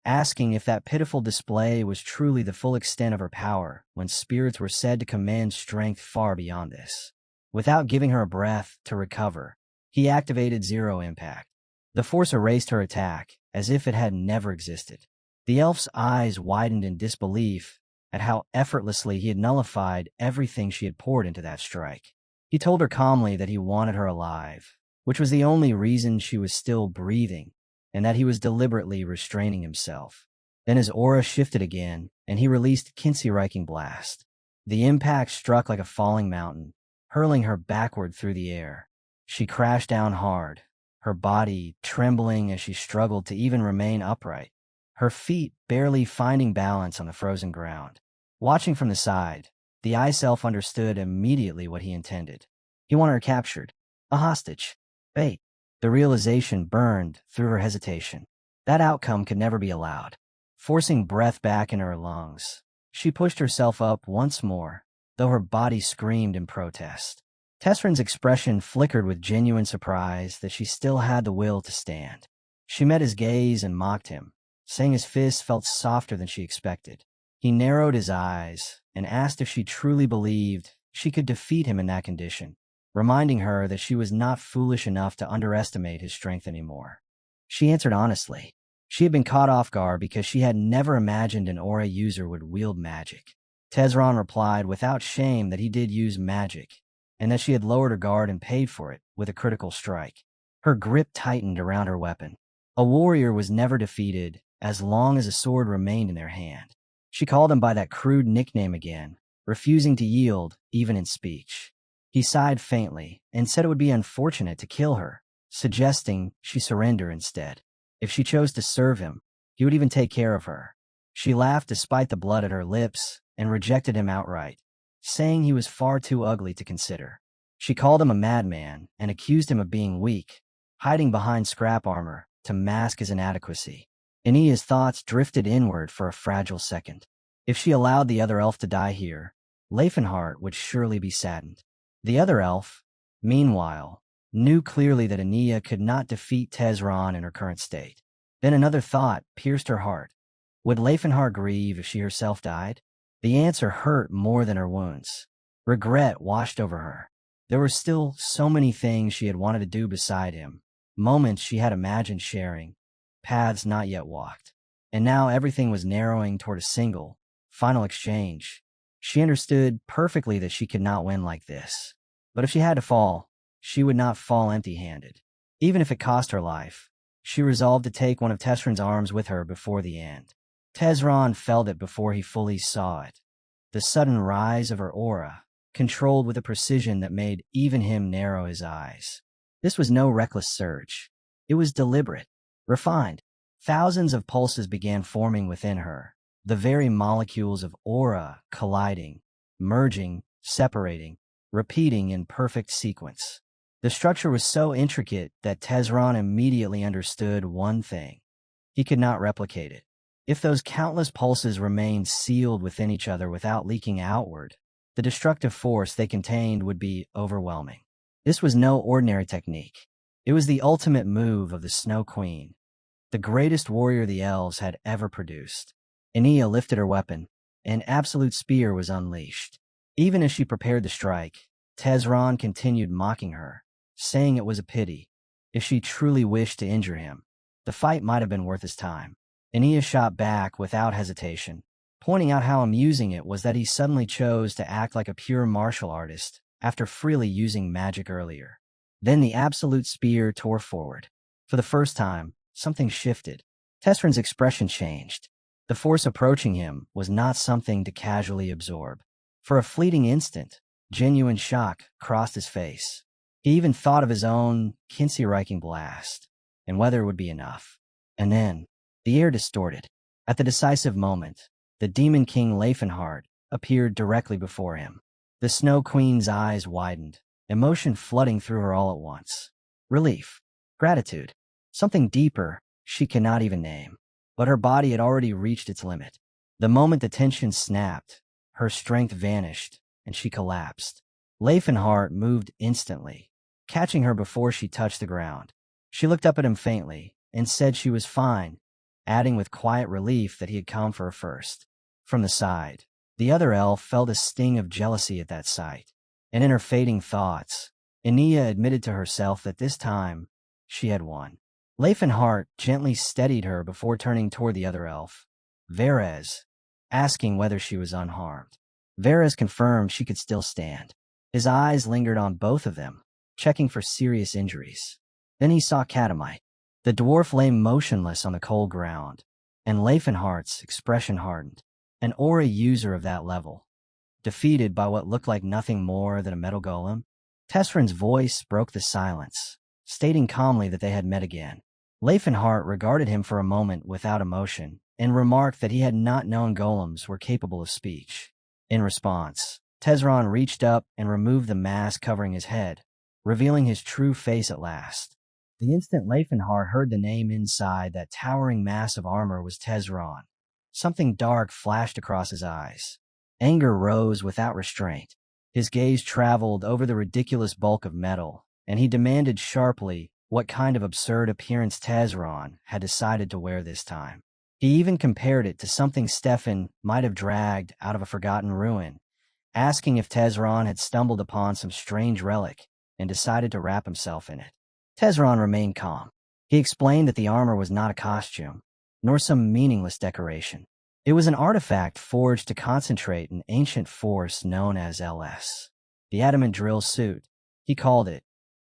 asking if that pitiful display was truly the full extent of her power when spirits were said to command strength far beyond this. Without giving her a breath to recover, he activated Zero Impact. The force erased her attack as if it had never existed. The elf's eyes widened in disbelief at how effortlessly he had nullified everything she had poured into that strike. He told her calmly that he wanted her alive, which was the only reason she was still breathing, and that he was deliberately restraining himself. Then his aura shifted again, and he released Kinsi-Reiking Blast. The impact struck like a falling mountain, hurling her backward through the air. She crashed down hard, her body trembling as she struggled to even remain upright, her feet barely finding balance on the frozen ground. Watching from the side, the ice elf understood immediately what he intended. He wanted her captured, a hostage, bait. The realization burned through her hesitation. That outcome could never be allowed. Forcing breath back into her lungs, she pushed herself up once more, though her body screamed in protest. Tessrin's expression flickered with genuine surprise that she still had the will to stand. She met his gaze and mocked him, saying his fists felt softer than she expected. He narrowed his eyes and asked if she truly believed she could defeat him in that condition, reminding her that she was not foolish enough to underestimate his strength anymore. She answered honestly. She had been caught off guard because she had never imagined an aura user would wield magic. Tezron replied without shame that he did use magic, and that she had lowered her guard and paid for it with a critical strike. Her grip tightened around her weapon. A warrior was never defeated as long as a sword remained in their hand. She called him by that crude nickname again, refusing to yield even in speech. He sighed faintly and said it would be unfortunate to kill her, suggesting she surrender instead. If she chose to serve him, he would even take care of her. She laughed despite the blood at her lips and rejected him outright, saying he was far too ugly to consider. She called him a madman and accused him of being weak, hiding behind scrap armor to mask his inadequacy. Enia's thoughts drifted inward for a fragile second. If she allowed the other elf to die here, Leifenhart would surely be saddened. The other elf, meanwhile, knew clearly that Enia could not defeat Tezron in her current state. Then another thought pierced her heart. Would Leifenhart grieve if she herself died? The answer hurt more than her wounds. Regret washed over her. There were still so many things she had wanted to do beside him, moments she had imagined sharing, paths not yet walked. And now everything was narrowing toward a single, final exchange. She understood perfectly that she could not win like this. But if she had to fall, she would not fall empty-handed. Even if it cost her life, she resolved to take one of Tessrin's arms with her before the end. Tezron felt it before he fully saw it. The sudden rise of her aura, controlled with a precision that made even him narrow his eyes. This was no reckless surge. It was deliberate, refined. Thousands of pulses began forming within her, the very molecules of aura colliding, merging, separating, repeating in perfect sequence. The structure was so intricate that Tezron immediately understood one thing. He could not replicate it. If those countless pulses remained sealed within each other without leaking outward, the destructive force they contained would be overwhelming. This was no ordinary technique. It was the ultimate move of the Snow Queen, the greatest warrior the elves had ever produced. Enia lifted her weapon. An absolute spear was unleashed. Even as she prepared to strike, Tezron continued mocking her, saying it was a pity. If she truly wished to injure him, the fight might have been worth his time. Enia shot back without hesitation, pointing out how amusing it was that he suddenly chose to act like a pure martial artist after freely using magic earlier. Then the absolute spear tore forward. For the first time, something shifted. Tezron's expression changed. The force approaching him was not something to casually absorb. For a fleeting instant, genuine shock crossed his face. He even thought of his own Kinsi-Reiking blast, and whether it would be enough. And then, the air distorted. At the decisive moment, the Demon King Leifenhart appeared directly before him. The Snow Queen's eyes widened, emotion flooding through her all at once. Relief, gratitude, something deeper she cannot even name. But her body had already reached its limit. The moment the tension snapped, her strength vanished, and she collapsed. Leifenhart moved instantly, catching her before she touched the ground. She looked up at him faintly and said she was fine, adding with quiet relief that he had come for her first. From the side, the other elf felt a sting of jealousy at that sight, and in her fading thoughts, Enia admitted to herself that this time she had won. Leifenhart gently steadied her before turning toward the other elf, Varez, asking whether she was unharmed. Varez confirmed she could still stand. His eyes lingered on both of them, checking for serious injuries. Then he saw Katamite. The dwarf lay motionless on the cold ground, and Leifenhart's expression hardened. An aura user of that level, defeated by what looked like nothing more than a metal golem. Tezron's voice broke the silence, stating calmly that they had met again. Leifenhart regarded him for a moment without emotion, and remarked that he had not known golems were capable of speech. In response, Tezron reached up and removed the mask covering his head, revealing his true face at last. The instant Leifenhart heard the name inside that towering mass of armor was Tezron, something dark flashed across his eyes. Anger rose without restraint. His gaze traveled over the ridiculous bulk of metal, and he demanded sharply what kind of absurd appearance Tezron had decided to wear this time. He even compared it to something Stefan might have dragged out of a forgotten ruin, asking if Tezron had stumbled upon some strange relic and decided to wrap himself in it. Tezron remained calm. He explained that the armor was not a costume, nor some meaningless decoration. It was an artifact forged to concentrate an ancient force known as LS. The adamant drill suit, he called it,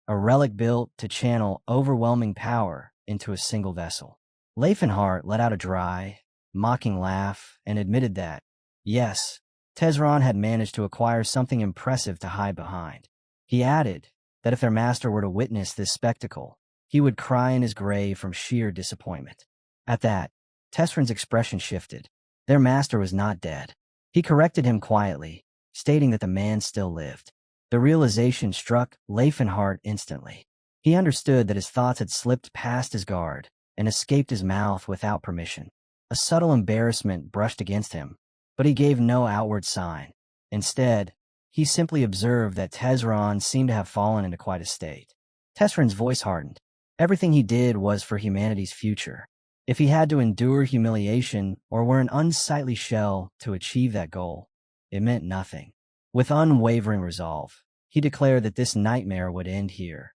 a relic built to channel overwhelming power into a single vessel. Leifenhart let out a dry, mocking laugh and admitted that, yes, Tezron had managed to acquire something impressive to hide behind. He added that if their master were to witness this spectacle, he would cry in his grave from sheer disappointment. At that, Tezron's expression shifted. Their master was not dead. He corrected him quietly, stating that the man still lived. The realization struck Leifenhart instantly. He understood that his thoughts had slipped past his guard and escaped his mouth without permission. A subtle embarrassment brushed against him, but he gave no outward sign. Instead, he simply observed that Tezron seemed to have fallen into quite a state. Tezron's voice hardened. Everything he did was for humanity's future. If he had to endure humiliation or were an unsightly shell to achieve that goal, it meant nothing. With unwavering resolve, he declared that this nightmare would end here,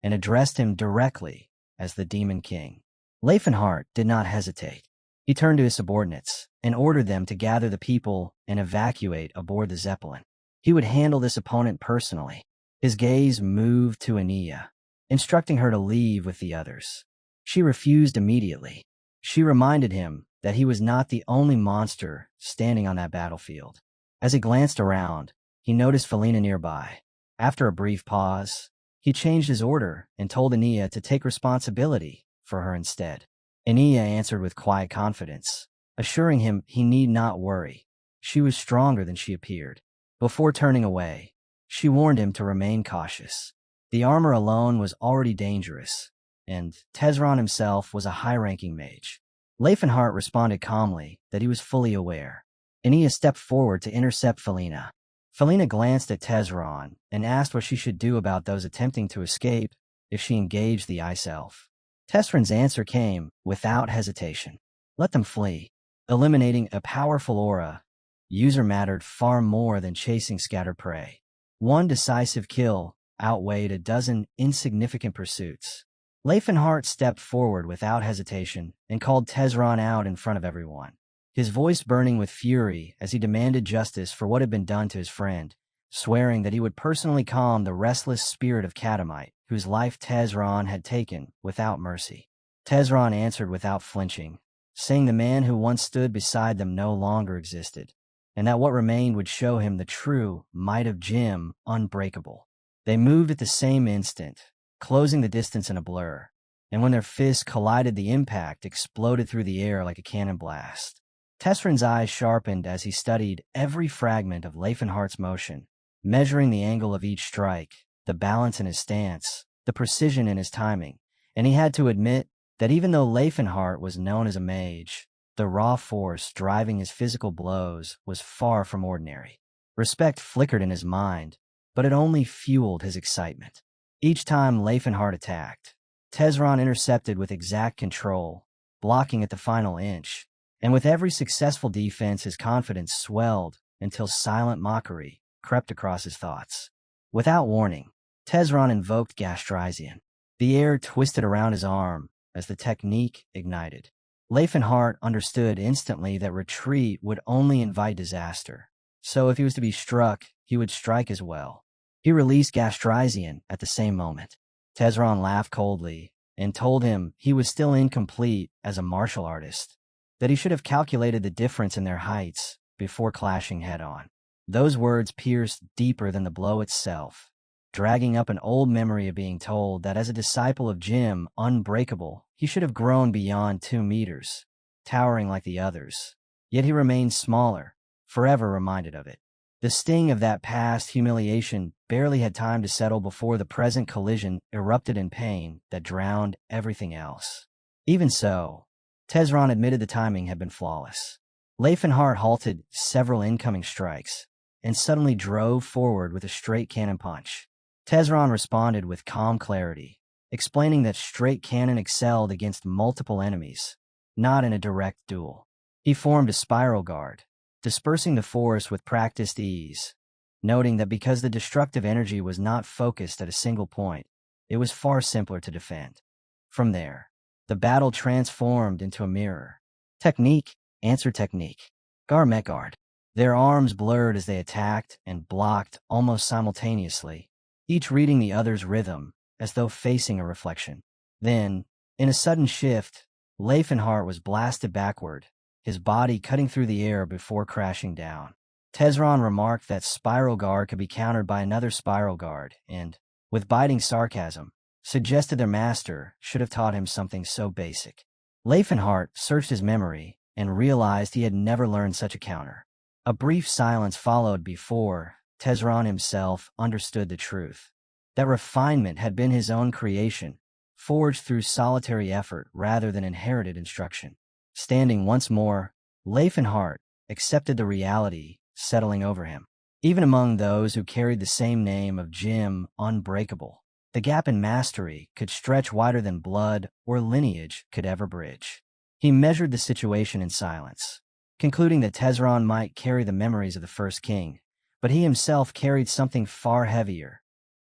and addressed him directly as the Demon King. Leifenhart did not hesitate. He turned to his subordinates and ordered them to gather the people and evacuate aboard the Zeppelin. He would handle this opponent personally. His gaze moved to Ania, instructing her to leave with the others. She refused immediately. She reminded him that he was not the only monster standing on that battlefield. As he glanced around, he noticed Felina nearby. After a brief pause, he changed his order and told Ania to take responsibility for her instead. Ania answered with quiet confidence, assuring him he need not worry. She was stronger than she appeared. Before turning away, she warned him to remain cautious. The armor alone was already dangerous, and Tezron himself was a high-ranking mage. Leifenhart responded calmly that he was fully aware. Ania stepped forward to intercept Felina. Felina glanced at Tezron and asked what she should do about those attempting to escape if she engaged the Ice Elf. Tezron's answer came without hesitation. Let them flee. Eliminating a powerful aura user mattered far more than chasing scattered prey. One decisive kill outweighed a dozen insignificant pursuits. Leifenhart stepped forward without hesitation and called Tezron out in front of everyone, his voice burning with fury as he demanded justice for what had been done to his friend, swearing that he would personally calm the restless spirit of Katamite, whose life Tezron had taken without mercy. Tezron answered without flinching, saying the man who once stood beside them no longer existed, and that what remained would show him the true might of Jim unbreakable. They moved at the same instant, closing the distance in a blur, and when their fists collided, the impact exploded through the air like a cannon blast. Tezron's eyes sharpened as he studied every fragment of Leifenhart's motion, measuring the angle of each strike, the balance in his stance, the precision in his timing, and he had to admit that even though Leifenhart was known as a mage, the raw force driving his physical blows was far from ordinary. Respect flickered in his mind, but it only fueled his excitement. Each time Leifenhart attacked, Tezron intercepted with exact control, blocking at the final inch, and with every successful defense his confidence swelled until silent mockery crept across his thoughts. Without warning, Tezron invoked Gastrizian. The air twisted around his arm as the technique ignited. Leifenhart understood instantly that retreat would only invite disaster, so if he was to be struck, he would strike as well. He released Gastrizian at the same moment. Tezron laughed coldly and told him he was still incomplete as a martial artist, that he should have calculated the difference in their heights before clashing head-on. Those words pierced deeper than the blow itself, dragging up an old memory of being told that as a disciple of Jim Unbreakable, he should have grown beyond 2 meters, towering like the others. Yet he remained smaller, forever reminded of it. The sting of that past humiliation barely had time to settle before the present collision erupted in pain that drowned everything else. Even so, Tezron admitted the timing had been flawless. Leifenhart halted several incoming strikes and suddenly drove forward with a straight cannon punch. Tezron responded with calm clarity, explaining that straight cannon excelled against multiple enemies, not in a direct duel. He formed a spiral guard, dispersing the force with practiced ease, noting that because the destructive energy was not focused at a single point, it was far simpler to defend. From there, the battle transformed into a mirror. Technique answered technique. Guard met guard. Their arms blurred as they attacked and blocked almost simultaneously, each reading the other's rhythm as though facing a reflection. Then, in a sudden shift, Leifenhart was blasted backward, his body cutting through the air before crashing down. Tezron remarked that spiral guard could be countered by another spiral guard and, with biting sarcasm, suggested their master should have taught him something so basic. Leifenhart searched his memory and realized he had never learned such a counter. A brief silence followed before Tezron himself understood the truth. That refinement had been his own creation, forged through solitary effort rather than inherited instruction. Standing once more, Leifenhart accepted the reality settling over him. Even among those who carried the same name of Jim Unbreakable, the gap in mastery could stretch wider than blood or lineage could ever bridge. He measured the situation in silence, concluding that Tezron might carry the memories of the first king, but he himself carried something far heavier: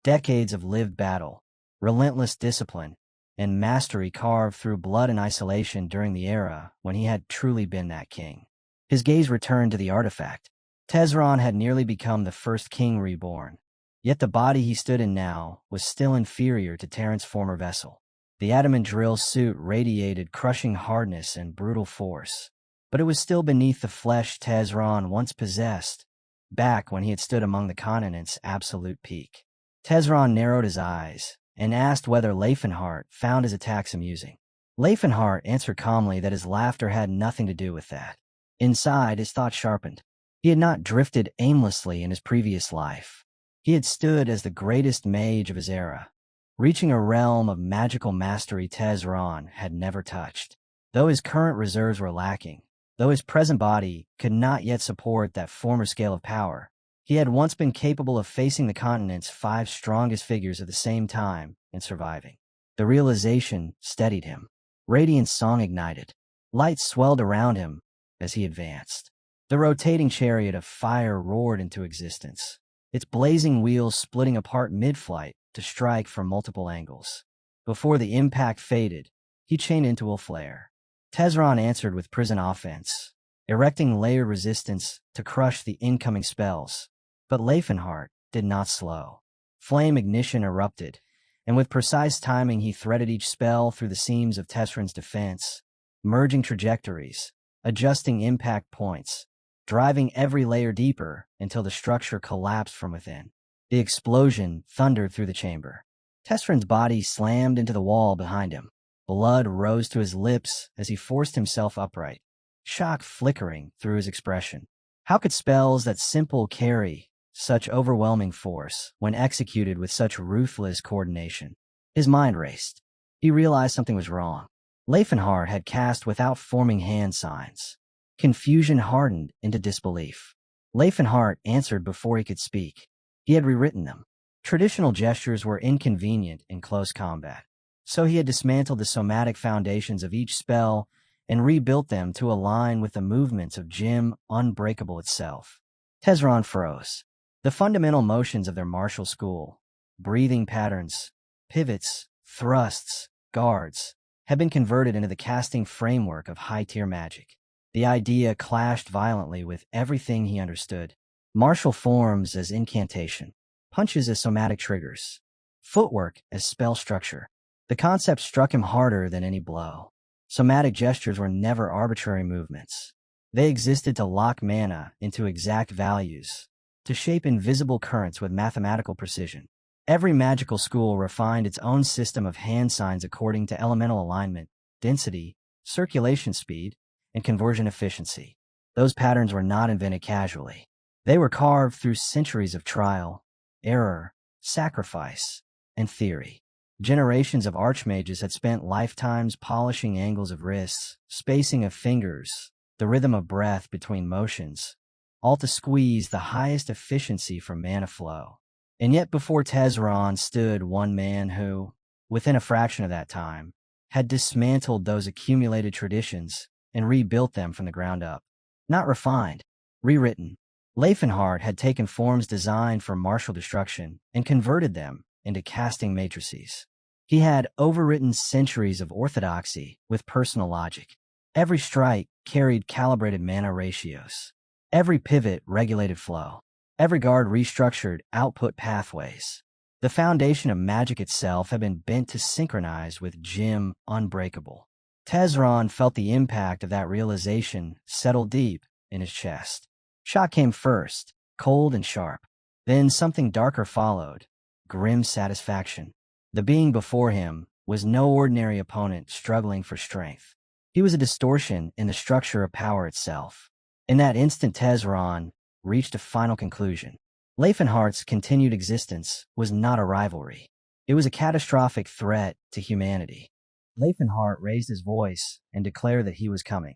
decades of lived battle, relentless discipline, and mastery carved through blood and isolation during the era when he had truly been that king. His gaze returned to the artifact. Tezron had nearly become the first king reborn, yet the body he stood in now was still inferior to Terran's former vessel. The adamant drill suit radiated crushing hardness and brutal force, but it was still beneath the flesh Tezron once possessed, back when he had stood among the continent's absolute peak. Tezron narrowed his eyes and asked whether Leifenhart found his attacks amusing. Leifenhart answered calmly that his laughter had nothing to do with that. Inside, his thoughts sharpened. He had not drifted aimlessly in his previous life. He had stood as the greatest mage of his era, reaching a realm of magical mastery Tezron had never touched. Though his current reserves were lacking, though his present body could not yet support that former scale of power, he had once been capable of facing the continent's 5 strongest figures at the same time and surviving. The realization steadied him. Radiant song ignited. Light swelled around him as he advanced. The rotating chariot of fire roared into existence, its blazing wheels splitting apart mid-flight to strike from multiple angles. Before the impact faded, he chained into a flare. Tezron answered with prison offense, erecting layered resistance to crush the incoming spells. But Leifenhart did not slow. Flame ignition erupted, and with precise timing he threaded each spell through the seams of Tezron's defense, merging trajectories, adjusting impact points, driving every layer deeper until the structure collapsed from within. The explosion thundered through the chamber. Tezron's body slammed into the wall behind him. Blood rose to his lips as he forced himself upright, shock flickering through his expression. How could spells that simple carry such overwhelming force when executed with such ruthless coordination? His mind raced. He realized something was wrong. Leifenhart had cast without forming hand signs. Confusion hardened into disbelief. Leifenhart answered before he could speak. He had rewritten them. Traditional gestures were inconvenient in close combat, so he had dismantled the somatic foundations of each spell and rebuilt them to align with the movements of Jim Unbreakable itself. Tezron froze. The fundamental motions of their martial school, breathing patterns, pivots, thrusts, guards, had been converted into the casting framework of high-tier magic. The idea clashed violently with everything he understood. Martial forms as incantation, punches as somatic triggers, footwork as spell structure. The concept struck him harder than any blow. Somatic gestures were never arbitrary movements. They existed to lock mana into exact values, to shape invisible currents with mathematical precision. Every magical school refined its own system of hand signs according to elemental alignment, density, circulation speed, and conversion efficiency. Those patterns were not invented casually. They were carved through centuries of trial, error, sacrifice, and theory. Generations of archmages had spent lifetimes polishing angles of wrists, spacing of fingers, the rhythm of breath between motions, all to squeeze the highest efficiency from mana flow. And yet before Tezron stood one man who, within a fraction of that time, had dismantled those accumulated traditions and rebuilt them from the ground up. Not refined, rewritten. Leifenhart had taken forms designed for martial destruction and converted them into casting matrices. He had overwritten centuries of orthodoxy with personal logic. Every strike carried calibrated mana ratios. Every pivot regulated flow. Every guard restructured output pathways. The foundation of magic itself had been bent to synchronize with Jim Unbreakable. Tezron felt the impact of that realization settle deep in his chest. Shock came first, cold and sharp. Then something darker followed, grim satisfaction. The being before him was no ordinary opponent struggling for strength. He was a distortion in the structure of power itself. In that instant, Tezron reached a final conclusion. Leifenhart's continued existence was not a rivalry. It was a catastrophic threat to humanity. Leifenhart raised his voice and declared that he was coming.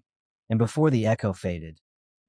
And before the echo faded,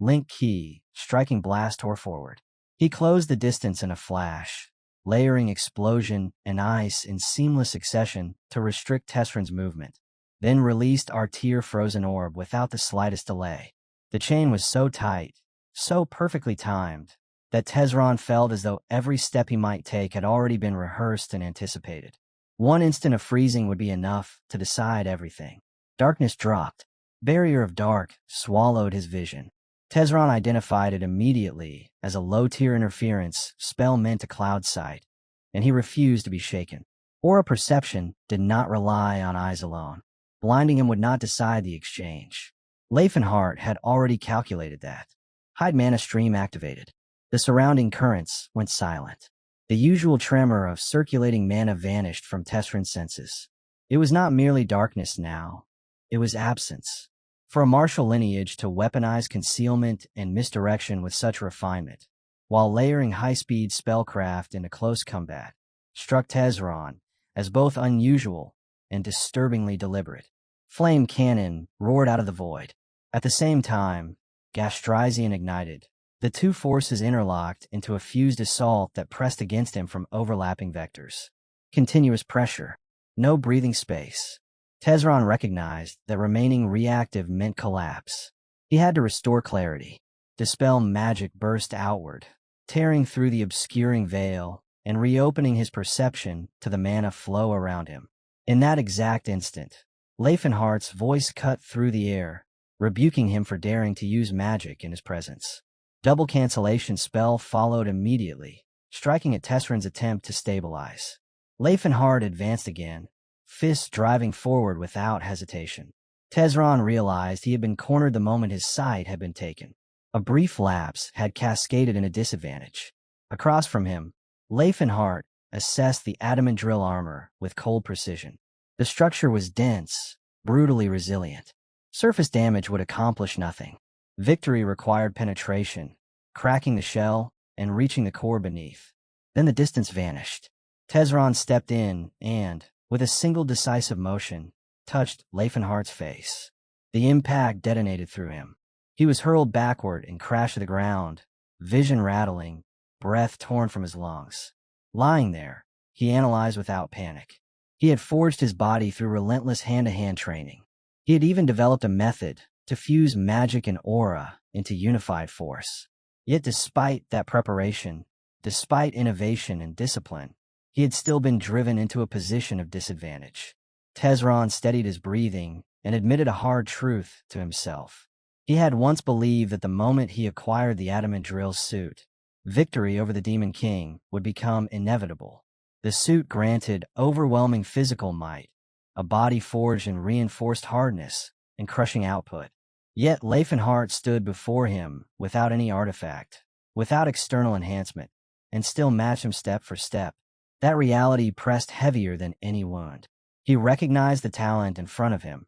Link Key, striking blast tore forward. He closed the distance in a flash, layering explosion and ice in seamless succession to restrict Tezron's movement, then released our tear-frozen orb without the slightest delay. The chain was so tight, so perfectly timed, that Tezron felt as though every step he might take had already been rehearsed and anticipated. One instant of freezing would be enough to decide everything. Darkness dropped. Barrier of dark swallowed his vision. Tezron identified it immediately as a low-tier interference spell meant to cloud sight, and he refused to be shaken. Aura perception did not rely on eyes alone. Blinding him would not decide the exchange. Leifenhart had already calculated that. Hide mana stream activated. The surrounding currents went silent. The usual tremor of circulating mana vanished from Tessrin's senses. It was not merely darkness now. It was absence. For a martial lineage to weaponize concealment and misdirection with such refinement, while layering high-speed spellcraft into close combat, struck Tezron as both unusual and disturbingly deliberate. Flame cannon roared out of the void. At the same time, Gastrizian ignited. The two forces interlocked into a fused assault that pressed against him from overlapping vectors. Continuous pressure. No breathing space. Tezron recognized that remaining reactive meant collapse. He had to restore clarity. Dispel magic burst outward, tearing through the obscuring veil and reopening his perception to the mana flow around him. In that exact instant, Leifenhart's voice cut through the air, rebuking him for daring to use magic in his presence. Double cancellation spell followed immediately, striking at Tessrin's attempt to stabilize. Leifenhart advanced again, fists driving forward without hesitation. Tezron realized he had been cornered the moment his side had been taken. A brief lapse had cascaded in a disadvantage. Across from him, Leifenhart assessed the adamant drill armor with cold precision. The structure was dense, brutally resilient. Surface damage would accomplish nothing. Victory required penetration, cracking the shell and reaching the core beneath. Then the distance vanished. Tezron stepped in and, with a single decisive motion, touched Leifenhart's face. The impact detonated through him. He was hurled backward and crashed to the ground, vision rattling, breath torn from his lungs. Lying there, he analyzed without panic. He had forged his body through relentless hand-to-hand training. He had even developed a method to fuse magic and aura into unified force. Yet despite that preparation, despite innovation and discipline, he had still been driven into a position of disadvantage. Tezron steadied his breathing and admitted a hard truth to himself. He had once believed that the moment he acquired the adamant drill suit, victory over the Demon King would become inevitable. The suit granted overwhelming physical might, a body forged in reinforced hardness and crushing output. Yet Leifenhart stood before him without any artifact, without external enhancement, and still matched him step for step. That reality pressed heavier than any wound. He recognized the talent in front of him,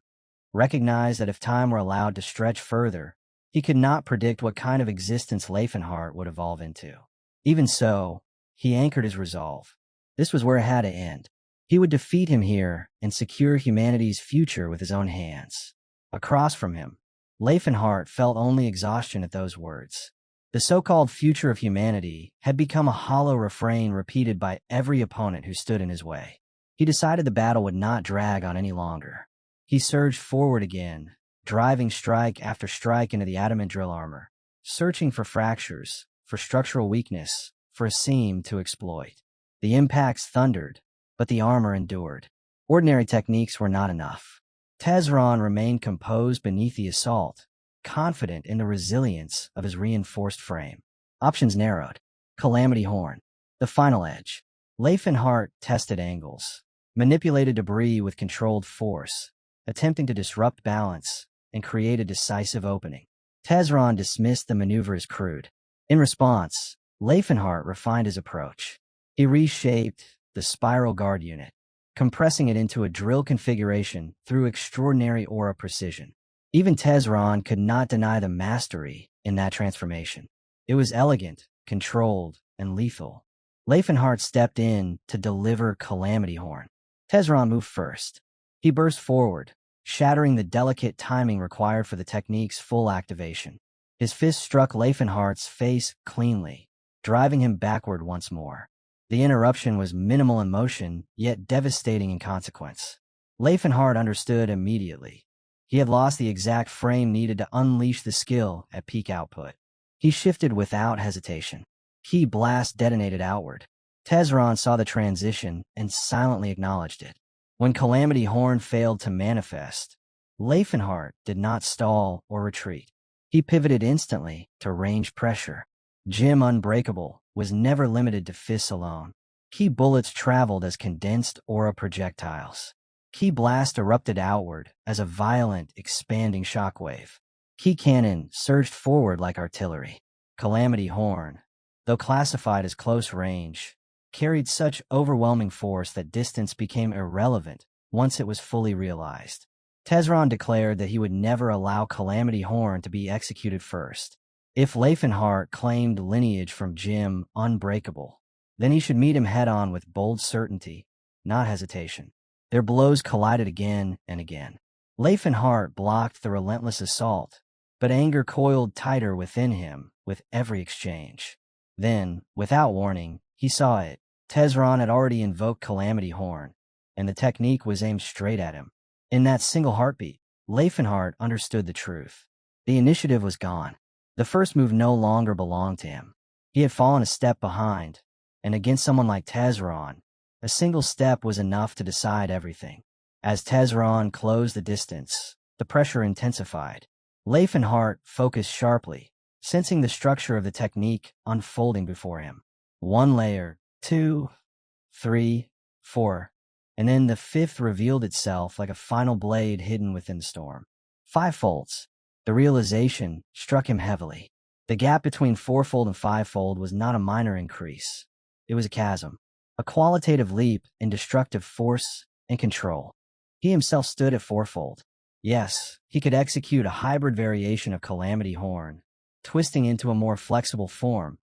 recognized that if time were allowed to stretch further, he could not predict what kind of existence Leifenhart would evolve into. Even so, he anchored his resolve. This was where it had to end. He would defeat him here and secure humanity's future with his own hands. Across from him, Leifenhart felt only exhaustion at those words. The so-called future of humanity had become a hollow refrain repeated by every opponent who stood in his way. He decided the battle would not drag on any longer. He surged forward again, driving strike after strike into the adamant drill armor, searching for fractures, for structural weakness, for a seam to exploit. The impacts thundered, but the armor endured. Ordinary techniques were not enough. Tezron remained composed beneath the assault, confident in the resilience of his reinforced frame. Options narrowed. Calamity Horn. The final edge. Leifenhart tested angles, manipulated debris with controlled force, attempting to disrupt balance and create a decisive opening. Tezron dismissed the maneuver as crude. In response, Leifenhart refined his approach. He reshaped the spiral guard unit, compressing it into a drill configuration through extraordinary aura precision. Even Tezron could not deny the mastery in that transformation. It was elegant, controlled, and lethal. Leifenhart stepped in to deliver Calamity Horn. Tezron moved first. He burst forward, shattering the delicate timing required for the technique's full activation. His fist struck Leifenhart's face cleanly, driving him backward once more. The interruption was minimal in motion, yet devastating in consequence. Leifenhart understood immediately. He had lost the exact frame needed to unleash the skill at peak output. He shifted without hesitation. Ki blast detonated outward. Tezron saw the transition and silently acknowledged it. When Calamity Horn failed to manifest, Leifenhart did not stall or retreat. He pivoted instantly to range pressure. Jim Unbreakable was never limited to fists alone. Ki bullets traveled as condensed aura projectiles. Ki blast erupted outward as a violent, expanding shockwave. Ki cannon surged forward like artillery. Calamity Horn, though classified as close range, carried such overwhelming force that distance became irrelevant once it was fully realized. Tezron declared that he would never allow Calamity Horn to be executed first. If Leifenhart claimed lineage from Jim Unbreakable, then he should meet him head-on with bold certainty, not hesitation. Their blows collided again and again. Leifenhart blocked the relentless assault, but anger coiled tighter within him with every exchange. Then, without warning, he saw it. Tezron had already invoked Calamity Horn, and the technique was aimed straight at him. In that single heartbeat, Leifenhart understood the truth. The initiative was gone. The first move no longer belonged to him. He had fallen a step behind, and against someone like Tezron, a single step was enough to decide everything. As Tezron closed the distance, the pressure intensified. Leifenhart focused sharply, sensing the structure of the technique unfolding before him. One layer, two, three, four, and then the fifth revealed itself like a final blade hidden within the storm. 5 folds. The realization struck him heavily. The gap between fourfold and fivefold was not a minor increase. It was a chasm, a qualitative leap in destructive force and control. He himself stood at fourfold. Yes, he could execute a hybrid variation of Calamity Horn, twisting into a more flexible form,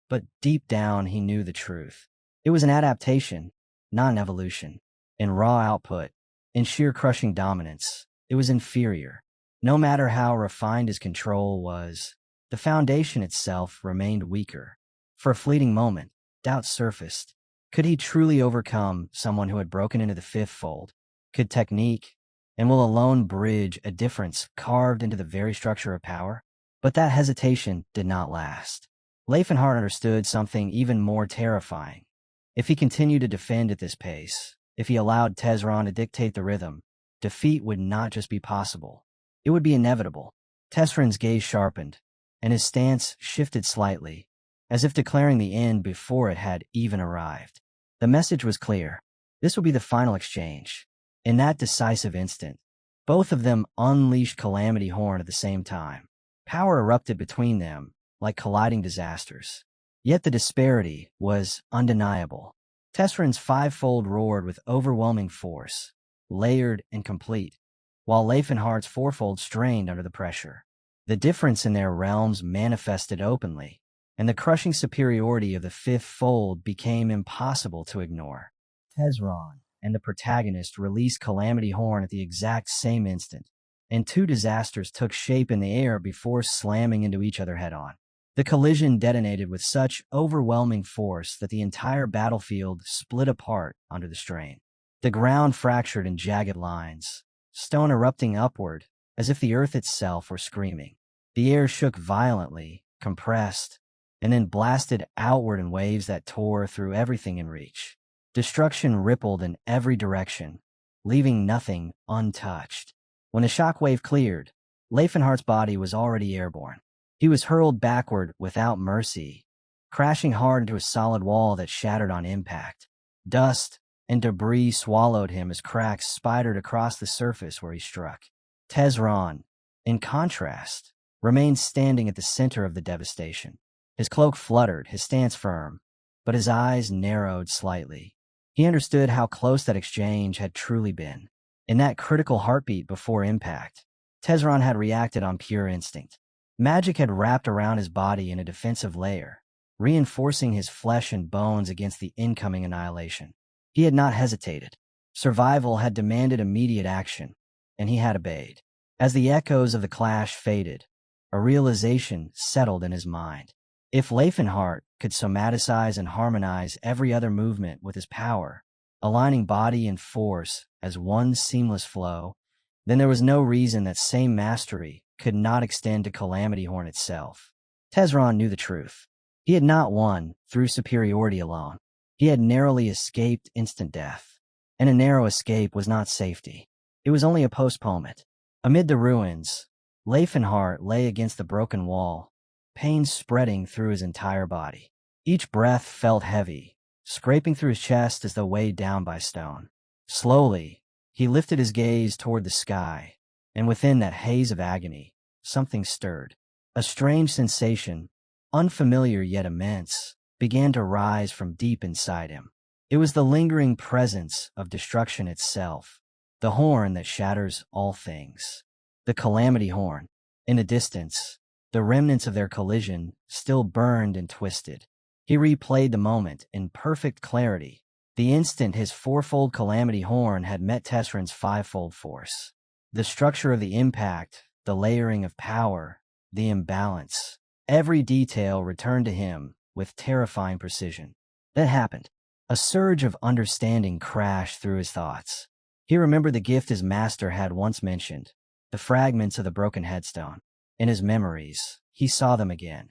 but deep down he knew the truth. It was an adaptation, not an evolution. In raw output, in sheer crushing dominance, it was inferior. No matter how refined his control was, the foundation itself remained weaker. For a fleeting moment, doubt surfaced. Could he truly overcome someone who had broken into the fifth fold? Could technique and will alone bridge a difference carved into the very structure of power? But that hesitation did not last. Leifenhart understood something even more terrifying. If he continued to defend at this pace, if he allowed Tezron to dictate the rhythm, defeat would not just be possible. It would be inevitable. Tezron's gaze sharpened, and his stance shifted slightly, as if declaring the end before it had even arrived. The message was clear. This would be the final exchange. In that decisive instant, both of them unleashed Calamity Horn at the same time. Power erupted between them, like colliding disasters. Yet the disparity was undeniable. Tezron's fivefold roared with overwhelming force, layered and complete, while Leifenhart's fourfold strained under the pressure. The difference in their realms manifested openly, and the crushing superiority of the fifth fold became impossible to ignore. Tezron and the protagonist released Calamity Horn at the exact same instant, and 2 disasters took shape in the air before slamming into each other head-on. The collision detonated with such overwhelming force that the entire battlefield split apart under the strain. The ground fractured in jagged lines, stone erupting upward as if the earth itself were screaming. The air shook violently, compressed, and then blasted outward in waves that tore through everything in reach. Destruction rippled in every direction, leaving nothing untouched. When the shockwave cleared, Leifenhart's body was already airborne. He was hurled backward without mercy, crashing hard into a solid wall that shattered on impact. Dust and debris swallowed him as cracks spidered across the surface where he struck. Tezron, in contrast, remained standing at the center of the devastation. His cloak fluttered, his stance firm, but his eyes narrowed slightly. He understood how close that exchange had truly been. In that critical heartbeat before impact, Tezron had reacted on pure instinct. Magic had wrapped around his body in a defensive layer, reinforcing his flesh and bones against the incoming annihilation. He had not hesitated. Survival had demanded immediate action, and he had obeyed. As the echoes of the clash faded, a realization settled in his mind. If Leifenhart could somaticize and harmonize every other movement with his power, aligning body and force as one seamless flow, then there was no reason that same mastery could not extend to Calamity Horn itself. Tezron knew the truth. He had not won through superiority alone. He had narrowly escaped instant death. And a narrow escape was not safety. It was only a postponement. Amid the ruins, Leifenhart lay against the broken wall, pain spreading through his entire body. Each breath felt heavy, scraping through his chest as though weighed down by stone. Slowly, he lifted his gaze toward the sky, and within that haze of agony, something stirred. A strange sensation, unfamiliar yet immense, began to rise from deep inside him. It was the lingering presence of destruction itself, the horn that shatters all things. The Calamity Horn. In the distance, the remnants of their collision still burned and twisted. He replayed the moment in perfect clarity, the instant his fourfold Calamity Horn had met Tessrin's fivefold force. The structure of the impact, the layering of power, the imbalance, every detail returned to him with terrifying precision. Then happened. A surge of understanding crashed through his thoughts. He remembered the gift his master had once mentioned, the fragments of the broken headstone. In his memories, he saw them again.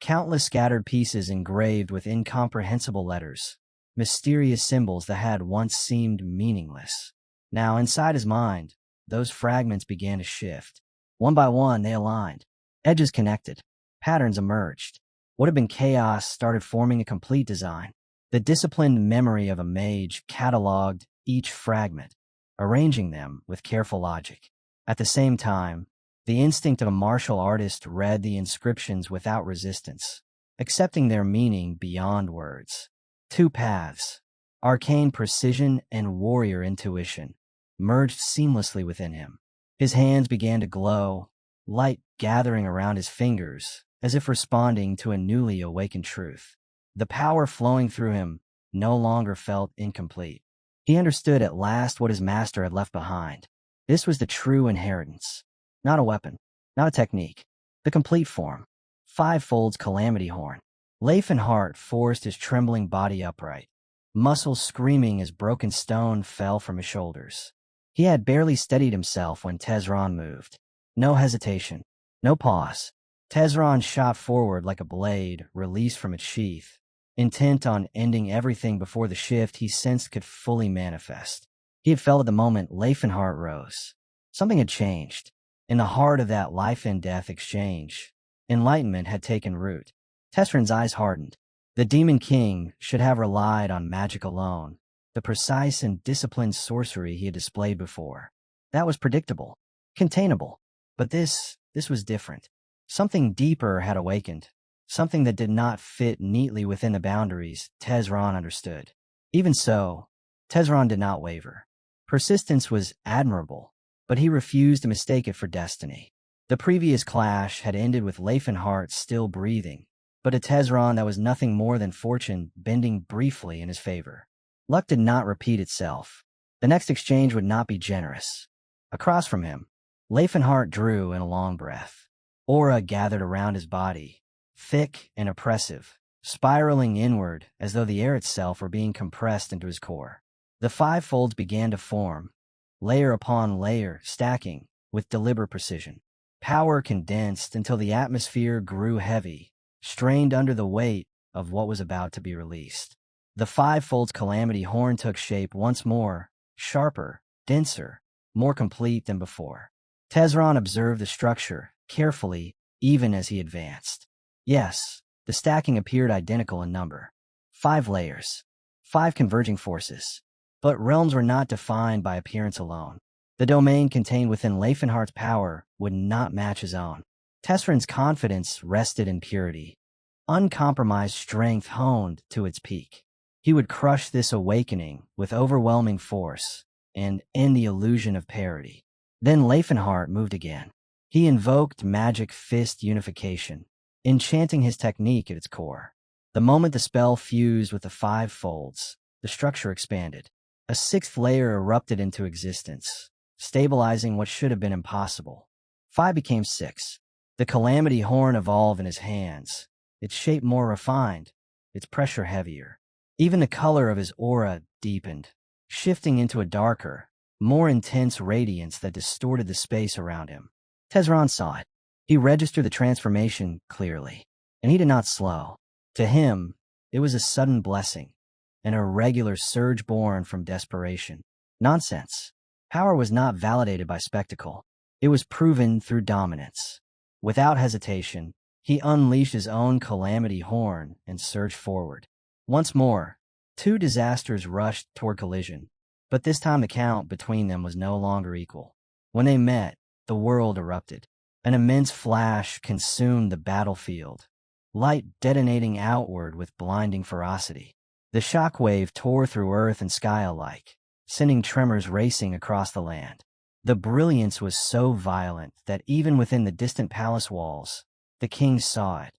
Countless scattered pieces engraved with incomprehensible letters, mysterious symbols that had once seemed meaningless. Now, inside his mind, those fragments began to shift. One by one, they aligned. Edges connected. Patterns emerged. What had been chaos started forming a complete design. The disciplined memory of a mage cataloged each fragment, arranging them with careful logic. At the same time, the instinct of a martial artist read the inscriptions without resistance, accepting their meaning beyond words. Two paths, arcane precision and warrior intuition, merged seamlessly within him. His hands began to glow, light gathering around his fingers, as if responding to a newly awakened truth. The power flowing through him no longer felt incomplete. He understood at last what his master had left behind. This was the true inheritance. Not a weapon, not a technique, the complete form. Fivefold's Calamity Horn. Leifenhart forced his trembling body upright, muscles screaming as broken stone fell from his shoulders. He had barely steadied himself when Tezron moved. No hesitation, no pause. Tezron shot forward like a blade released from its sheath, intent on ending everything before the shift he sensed could fully manifest. He had felt at the moment Leifenhart rose. Something had changed. In the heart of that life-and-death exchange, enlightenment had taken root. Tessrin's eyes hardened. The Demon King should have relied on magic alone, the precise and disciplined sorcery he had displayed before. That was predictable, containable. But this was different. Something deeper had awakened, something that did not fit neatly within the boundaries Tezron understood. Even so, Tezron did not waver. Persistence was admirable, but he refused to mistake it for destiny. The previous clash had ended with Leifenhart still breathing, but a Tezron that was nothing more than fortune bending briefly in his favor. Luck did not repeat itself. The next exchange would not be generous. Across from him, Leifenhart drew in a long breath. Aura gathered around his body, thick and oppressive, spiraling inward as though the air itself were being compressed into his core. The fivefolds began to form, layer upon layer, stacking with deliberate precision. Power condensed until the atmosphere grew heavy, strained under the weight of what was about to be released. The fivefold's Calamity Horn took shape once more, sharper, denser, more complete than before. Tezron observed the structure carefully, even as he advanced. Yes, the stacking appeared identical in number. 5 layers, 5 converging forces. But realms were not defined by appearance alone. The domain contained within Leifenhart's power would not match his own. Tessrin's confidence rested in purity. Uncompromised strength honed to its peak. He would crush this awakening with overwhelming force and end the illusion of parity. Then Leifenhart moved again. He invoked magic fist unification, enchanting his technique at its core. The moment the spell fused with the 5 folds, the structure expanded. A 6th layer erupted into existence, stabilizing what should have been impossible. 5 became 6. The Calamity Horn evolved in his hands, its shape more refined, its pressure heavier. Even the color of his aura deepened, shifting into a darker, more intense radiance that distorted the space around him. Tezron saw it. He registered the transformation clearly, and he did not slow. To him, it was a sudden blessing, an irregular surge born from desperation. Nonsense. Power was not validated by spectacle. It was proven through dominance. Without hesitation, he unleashed his own Calamity Horn and surged forward. Once more, 2 disasters rushed toward collision, but this time the count between them was no longer equal. When they met, the world erupted. An immense flash consumed the battlefield, light detonating outward with blinding ferocity. The shockwave tore through earth and sky alike, sending tremors racing across the land. The brilliance was so violent that even within the distant palace walls, the king saw it.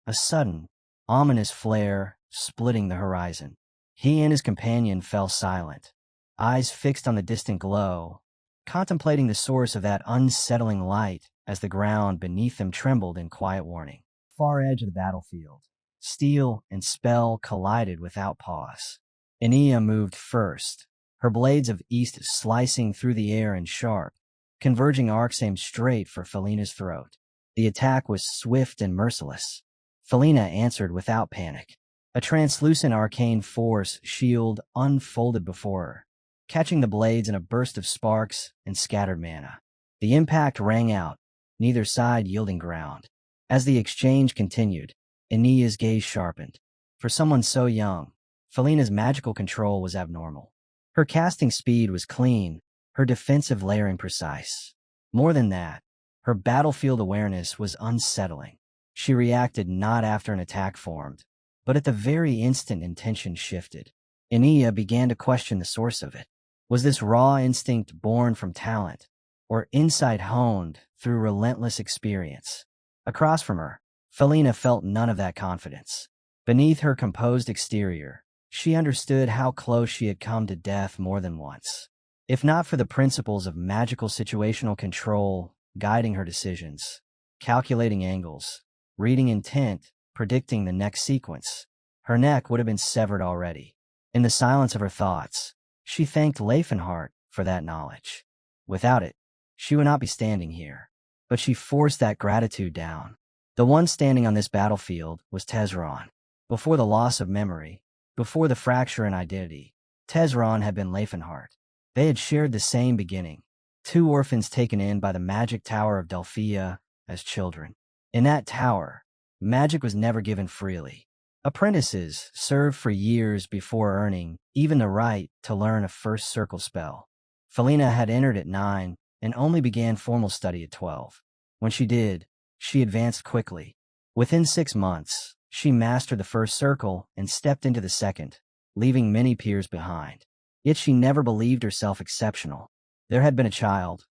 A sudden, ominous flare splitting the horizon. He and his companion fell silent, eyes fixed on the distant glow, contemplating the source of that unsettling light as the ground beneath them trembled in quiet warning. Far edge of the battlefield, steel and spell collided without pause. Enia moved first, her blades of east slicing through the air in sharp, converging arcs aimed straight for Felina's throat. The attack was swift and merciless. Felina answered without panic. A translucent arcane force shield unfolded before her, catching the blades in a burst of sparks and scattered mana. The impact rang out, neither side yielding ground. As the exchange continued, Enia's gaze sharpened. For someone so young, Felina's magical control was abnormal. Her casting speed was clean, her defensive layering precise. More than that, her battlefield awareness was unsettling. She reacted not after an attack formed, but at the very instant intention shifted. Enia began to question the source of it. Was this raw instinct born from talent, or insight honed through relentless experience? Across from her, Felina felt none of that confidence. Beneath her composed exterior, she understood how close she had come to death more than once. If not for the principles of magical situational control guiding her decisions, calculating angles, reading intent, predicting the next sequence, her neck would have been severed already. In the silence of her thoughts, she thanked Leifenhart for that knowledge. Without it, she would not be standing here. But she forced that gratitude down. The one standing on this battlefield was Tezron. Before the loss of memory, before the fracture in identity, Tezron had been Leifenhart. They had shared the same beginning, two orphans taken in by the magic tower of Delphia as children. In that tower, magic was never given freely. Apprentices served for years before earning even the right to learn a first circle spell. Felina had entered at 9 and only began formal study at 12. When she did, she advanced quickly. Within 6 months, she mastered the first circle and stepped into the second, leaving many peers behind. Yet she never believed herself exceptional. There had been a child,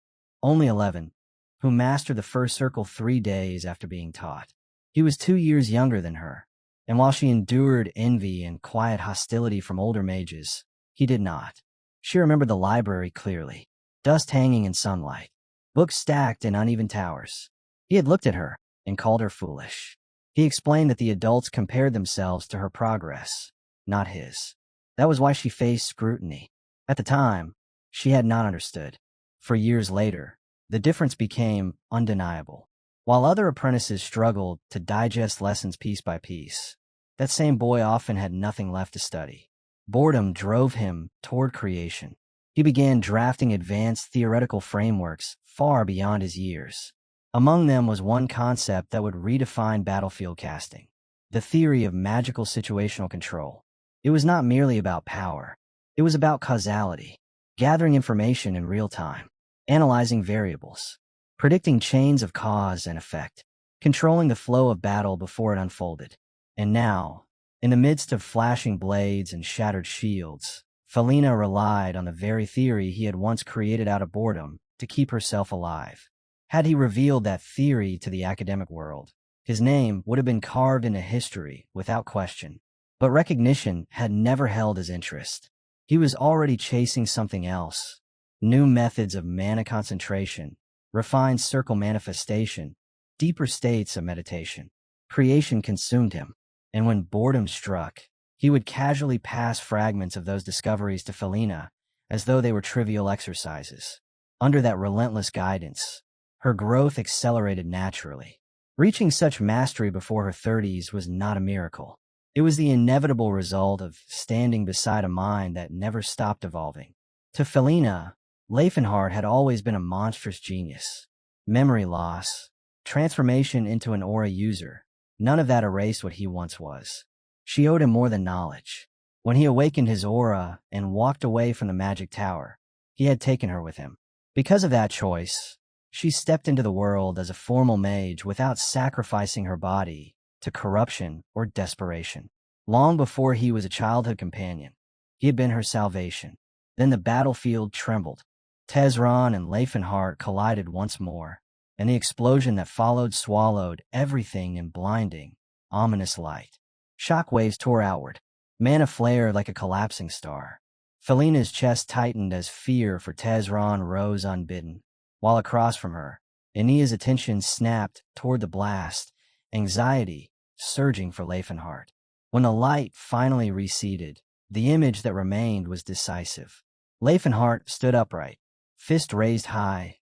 only 11, who mastered the first circle 3 days after being taught. He was 2 years younger than her, and while she endured envy and quiet hostility from older mages, he did not. She remembered the library clearly, dust hanging in sunlight, books stacked in uneven towers. He had looked at her and called her foolish. He explained that the adults compared themselves to her progress, not his. That was why she faced scrutiny. At the time, she had not understood. For years later, the difference became undeniable. While other apprentices struggled to digest lessons piece by piece, that same boy often had nothing left to study. Boredom drove him toward creation. He began drafting advanced theoretical frameworks far beyond his years. Among them was one concept that would redefine battlefield casting: the theory of magical situational control. It was not merely about power. It was about causality, gathering information in real time, analyzing variables, predicting chains of cause and effect, controlling the flow of battle before it unfolded. And now, in the midst of flashing blades and shattered shields, Felina relied on the very theory he had once created out of boredom to keep herself alive. Had he revealed that theory to the academic world, his name would have been carved into history without question. But recognition had never held his interest. He was already chasing something else: new methods of mana concentration, refined circle manifestation, deeper states of meditation. Creation consumed him, and when boredom struck, he would casually pass fragments of those discoveries to Felina as though they were trivial exercises. Under that relentless guidance, her growth accelerated naturally. Reaching such mastery before her 30s was not a miracle. It was the inevitable result of standing beside a mind that never stopped evolving. To Felina, Leifenhart had always been a monstrous genius. Memory loss, transformation into an aura user, none of that erased what he once was. She owed him more than knowledge. When he awakened his aura and walked away from the magic tower, he had taken her with him. Because of that choice, she stepped into the world as a formal mage without sacrificing her body to corruption or desperation. Long before he was a childhood companion, he had been her salvation. Then the battlefield trembled. Tezron and Leifenhart collided once more, and the explosion that followed swallowed everything in blinding, ominous light. Shockwaves tore outward. Mana flared like a collapsing star. Felina's chest tightened as fear for Tezron rose unbidden, while across from her, Aenea's attention snapped toward the blast, anxiety surging for Leifenhart. When the light finally receded, the image that remained was decisive. Leifenhart stood upright, fist raised high,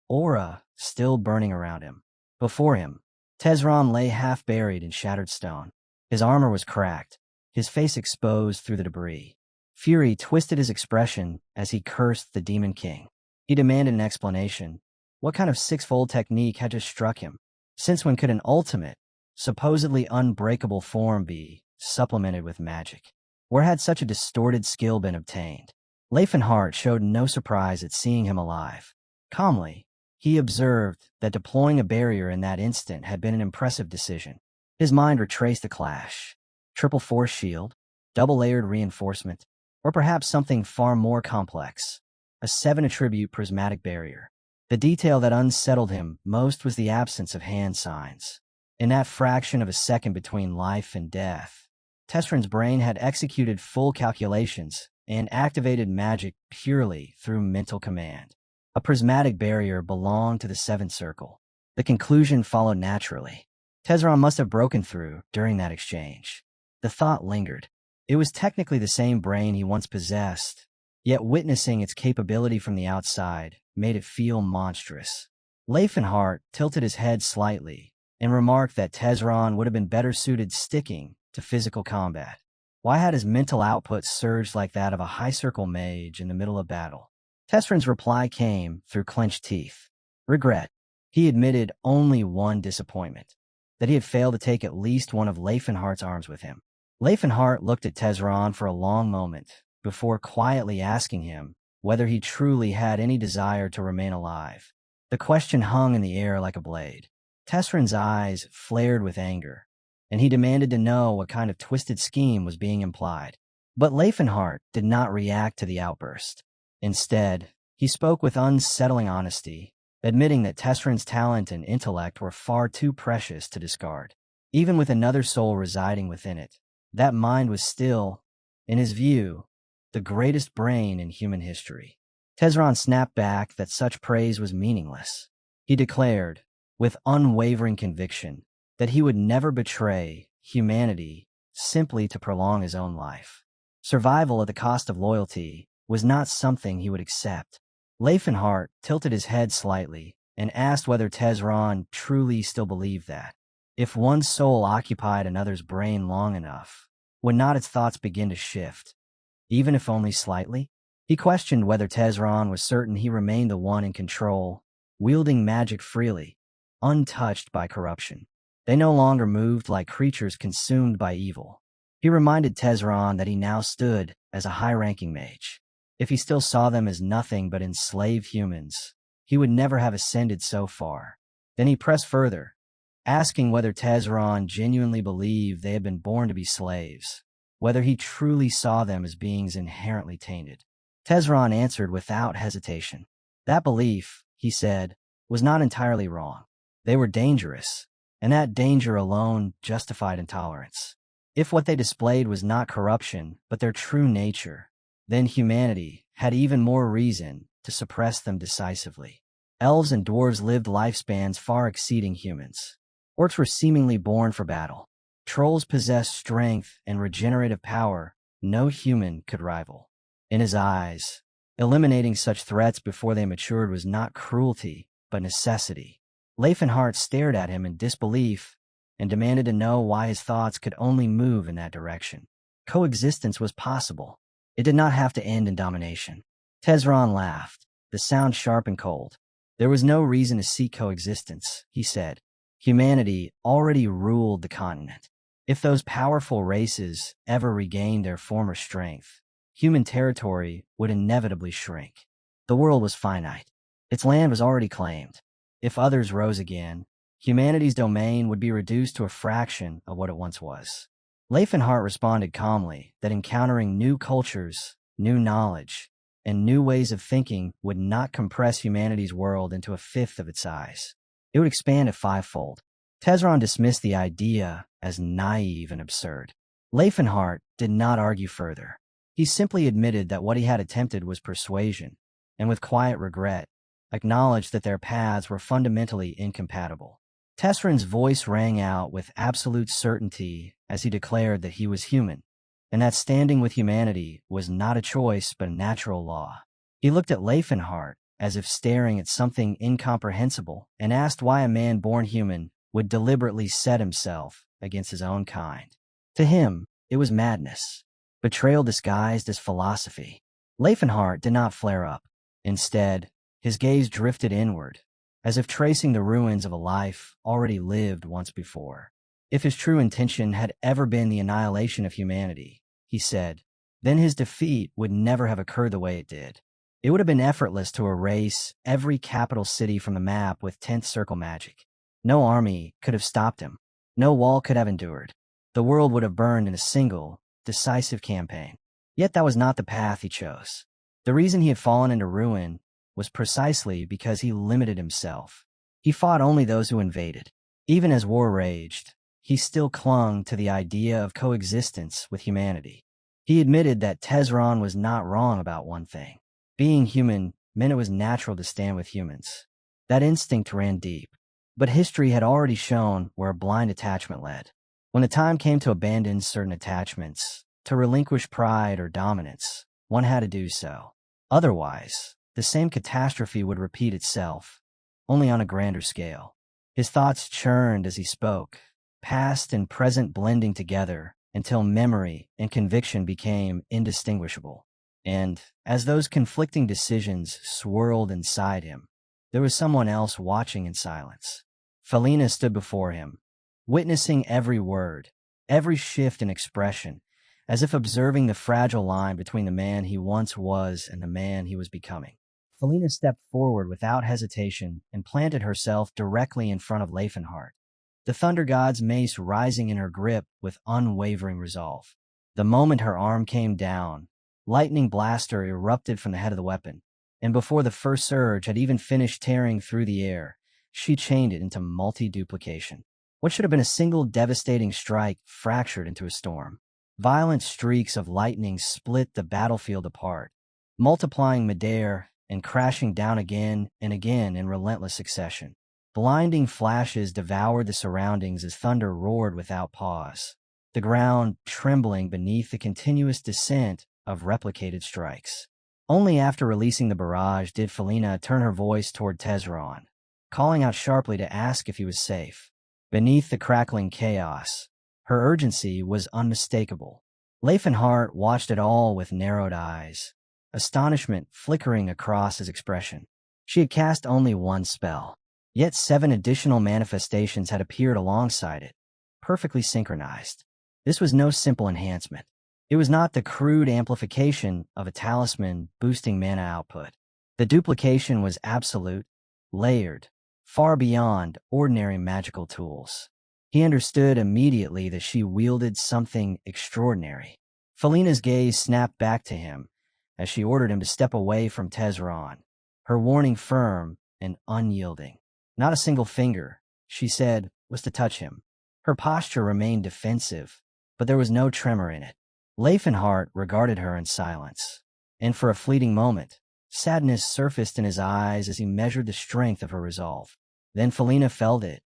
aura still burning around him. Before him, Tezron lay half buried in shattered stone. His armor was cracked, his face exposed through the debris. Fury twisted his expression as he cursed the Demon King. He demanded an explanation. What kind of sixfold technique had just struck him? Since when could an ultimate, supposedly unbreakable form be supplemented with magic? Where had such a distorted skill been obtained? Leifenhart showed no surprise at seeing him alive. Calmly, he observed that deploying a barrier in that instant had been an impressive decision. His mind retraced the clash. Triple force shield, double-layered reinforcement, or perhaps something far more complex, a 7-attribute prismatic barrier. The detail that unsettled him most was the absence of hand signs. In that fraction of a second between life and death, Testrin's brain had executed full calculations and activated magic purely through mental command. A prismatic barrier belonged to the Seventh Circle. The conclusion followed naturally. Tezron must have broken through during that exchange. The thought lingered. It was technically the same brain he once possessed, yet witnessing its capability from the outside made it feel monstrous. Leifenhart tilted his head slightly and remarked that Tezron would have been better suited sticking to physical combat. Why had his mental output surged like that of a high-circle mage in the middle of battle? Testrin's reply came through clenched teeth. Regret. He admitted only one disappointment, that he had failed to take at least one of Leifenhart's arms with him. Leifenhart looked at Tezron for a long moment before quietly asking him whether he truly had any desire to remain alive. The question hung in the air like a blade. Testrin's eyes flared with anger, and he demanded to know what kind of twisted scheme was being implied. But Leifenhart did not react to the outburst. Instead, he spoke with unsettling honesty, admitting that Testrin's talent and intellect were far too precious to discard. Even with another soul residing within it, that mind was still, in his view, the greatest brain in human history. Tezron snapped back that such praise was meaningless. He declared, with unwavering conviction, that he would never betray humanity simply to prolong his own life. Survival at the cost of loyalty was not something he would accept. Leifenhart tilted his head slightly and asked whether Tezron truly still believed that. If one soul occupied another's brain long enough, would not its thoughts begin to shift, even if only slightly? He questioned whether Tezron was certain he remained the one in control, wielding magic freely, untouched by corruption. They no longer moved like creatures consumed by evil. He reminded Tezron that he now stood as a high-ranking mage. If he still saw them as nothing but enslaved humans, he would never have ascended so far. Then he pressed further, asking whether Tezron genuinely believed they had been born to be slaves, whether he truly saw them as beings inherently tainted. Tezron answered without hesitation. That belief, he said, was not entirely wrong. They were dangerous, and that danger alone justified intolerance. If what they displayed was not corruption, but their true nature, then humanity had even more reason to suppress them decisively. Elves and dwarves lived lifespans far exceeding humans. Orcs were seemingly born for battle. Trolls possessed strength and regenerative power no human could rival. In his eyes, eliminating such threats before they matured was not cruelty, but necessity. Leifenhart stared at him in disbelief and demanded to know why his thoughts could only move in that direction. Coexistence was possible. It did not have to end in domination. Tezron laughed, the sound sharp and cold. There was no reason to seek coexistence, he said. Humanity already ruled the continent. If those powerful races ever regained their former strength, human territory would inevitably shrink. The world was finite. Its land was already claimed. If others rose again, Humanity's domain would be reduced to a fraction of what it once was. Leifenhart responded calmly that encountering new cultures, new knowledge, and new ways of thinking would not compress humanity's world into a fifth of its size. It would expand it fivefold. Tesron dismissed the idea as naive and absurd. Leifenhart did not argue further. He simply admitted that what he had attempted was persuasion, and with quiet regret, acknowledged that their paths were fundamentally incompatible. Tesron's voice rang out with absolute certainty as he declared that he was human, and that standing with humanity was not a choice but a natural law. He looked at Leifenhart as if staring at something incomprehensible and asked why a man born human would deliberately set himself against his own kind. To him, it was madness, betrayal disguised as philosophy. Leifenhart did not flare up. Instead, his gaze drifted inward, as if tracing the ruins of a life already lived once before. If his true intention had ever been the annihilation of humanity, he said, then his defeat would never have occurred the way it did. It would have been effortless to erase every capital city from the map with 10th circle magic. No army could have stopped him. No wall could have endured. The world would have burned in a single, decisive campaign. Yet that was not the path he chose. The reason he had fallen into ruin was precisely because he limited himself. He fought only those who invaded. Even as war raged, he still clung to the idea of coexistence with humanity. He admitted that Tesron was not wrong about one thing. Being human meant it was natural to stand with humans. That instinct ran deep. But history had already shown where a blind attachment led. When the time came to abandon certain attachments, to relinquish pride or dominance, one had to do so. Otherwise, the same catastrophe would repeat itself, only on a grander scale. His thoughts churned as he spoke, past and present blending together until memory and conviction became indistinguishable. And, as those conflicting decisions swirled inside him, there was someone else watching in silence. Felina stood before him, witnessing every word, every shift in expression, as if observing the fragile line between the man he once was and the man he was becoming. Felina stepped forward without hesitation and planted herself directly in front of Leifenhart, the Thunder God's mace rising in her grip with unwavering resolve. The moment her arm came down, lightning blaster erupted from the head of the weapon, and before the first surge had even finished tearing through the air, she chained it into multi-duplication. What should have been a single devastating strike fractured into a storm. Violent streaks of lightning split the battlefield apart, multiplying midair and crashing down again and again in relentless succession. Blinding flashes devoured the surroundings as thunder roared without pause, the ground trembling beneath the continuous descent of replicated strikes. Only after releasing the barrage did Felina turn her voice toward Tesron, calling out sharply to ask if he was safe. Beneath the crackling chaos, her urgency was unmistakable. Leifenhart watched it all with narrowed eyes, astonishment flickering across his expression. She had cast only one spell, yet 7 additional manifestations had appeared alongside it, perfectly synchronized. This was no simple enhancement. It was not the crude amplification of a talisman boosting mana output. The duplication was absolute, layered, far beyond ordinary magical tools. He understood immediately that she wielded something extraordinary. Felina's gaze snapped back to him as she ordered him to step away from Tesron, her warning firm and unyielding. Not a single finger, she said, was to touch him. Her posture remained defensive, but there was no tremor in it. Leifenhart regarded her in silence, and for a fleeting moment, sadness surfaced in his eyes as he measured the strength of her resolve. Then Felina felt it,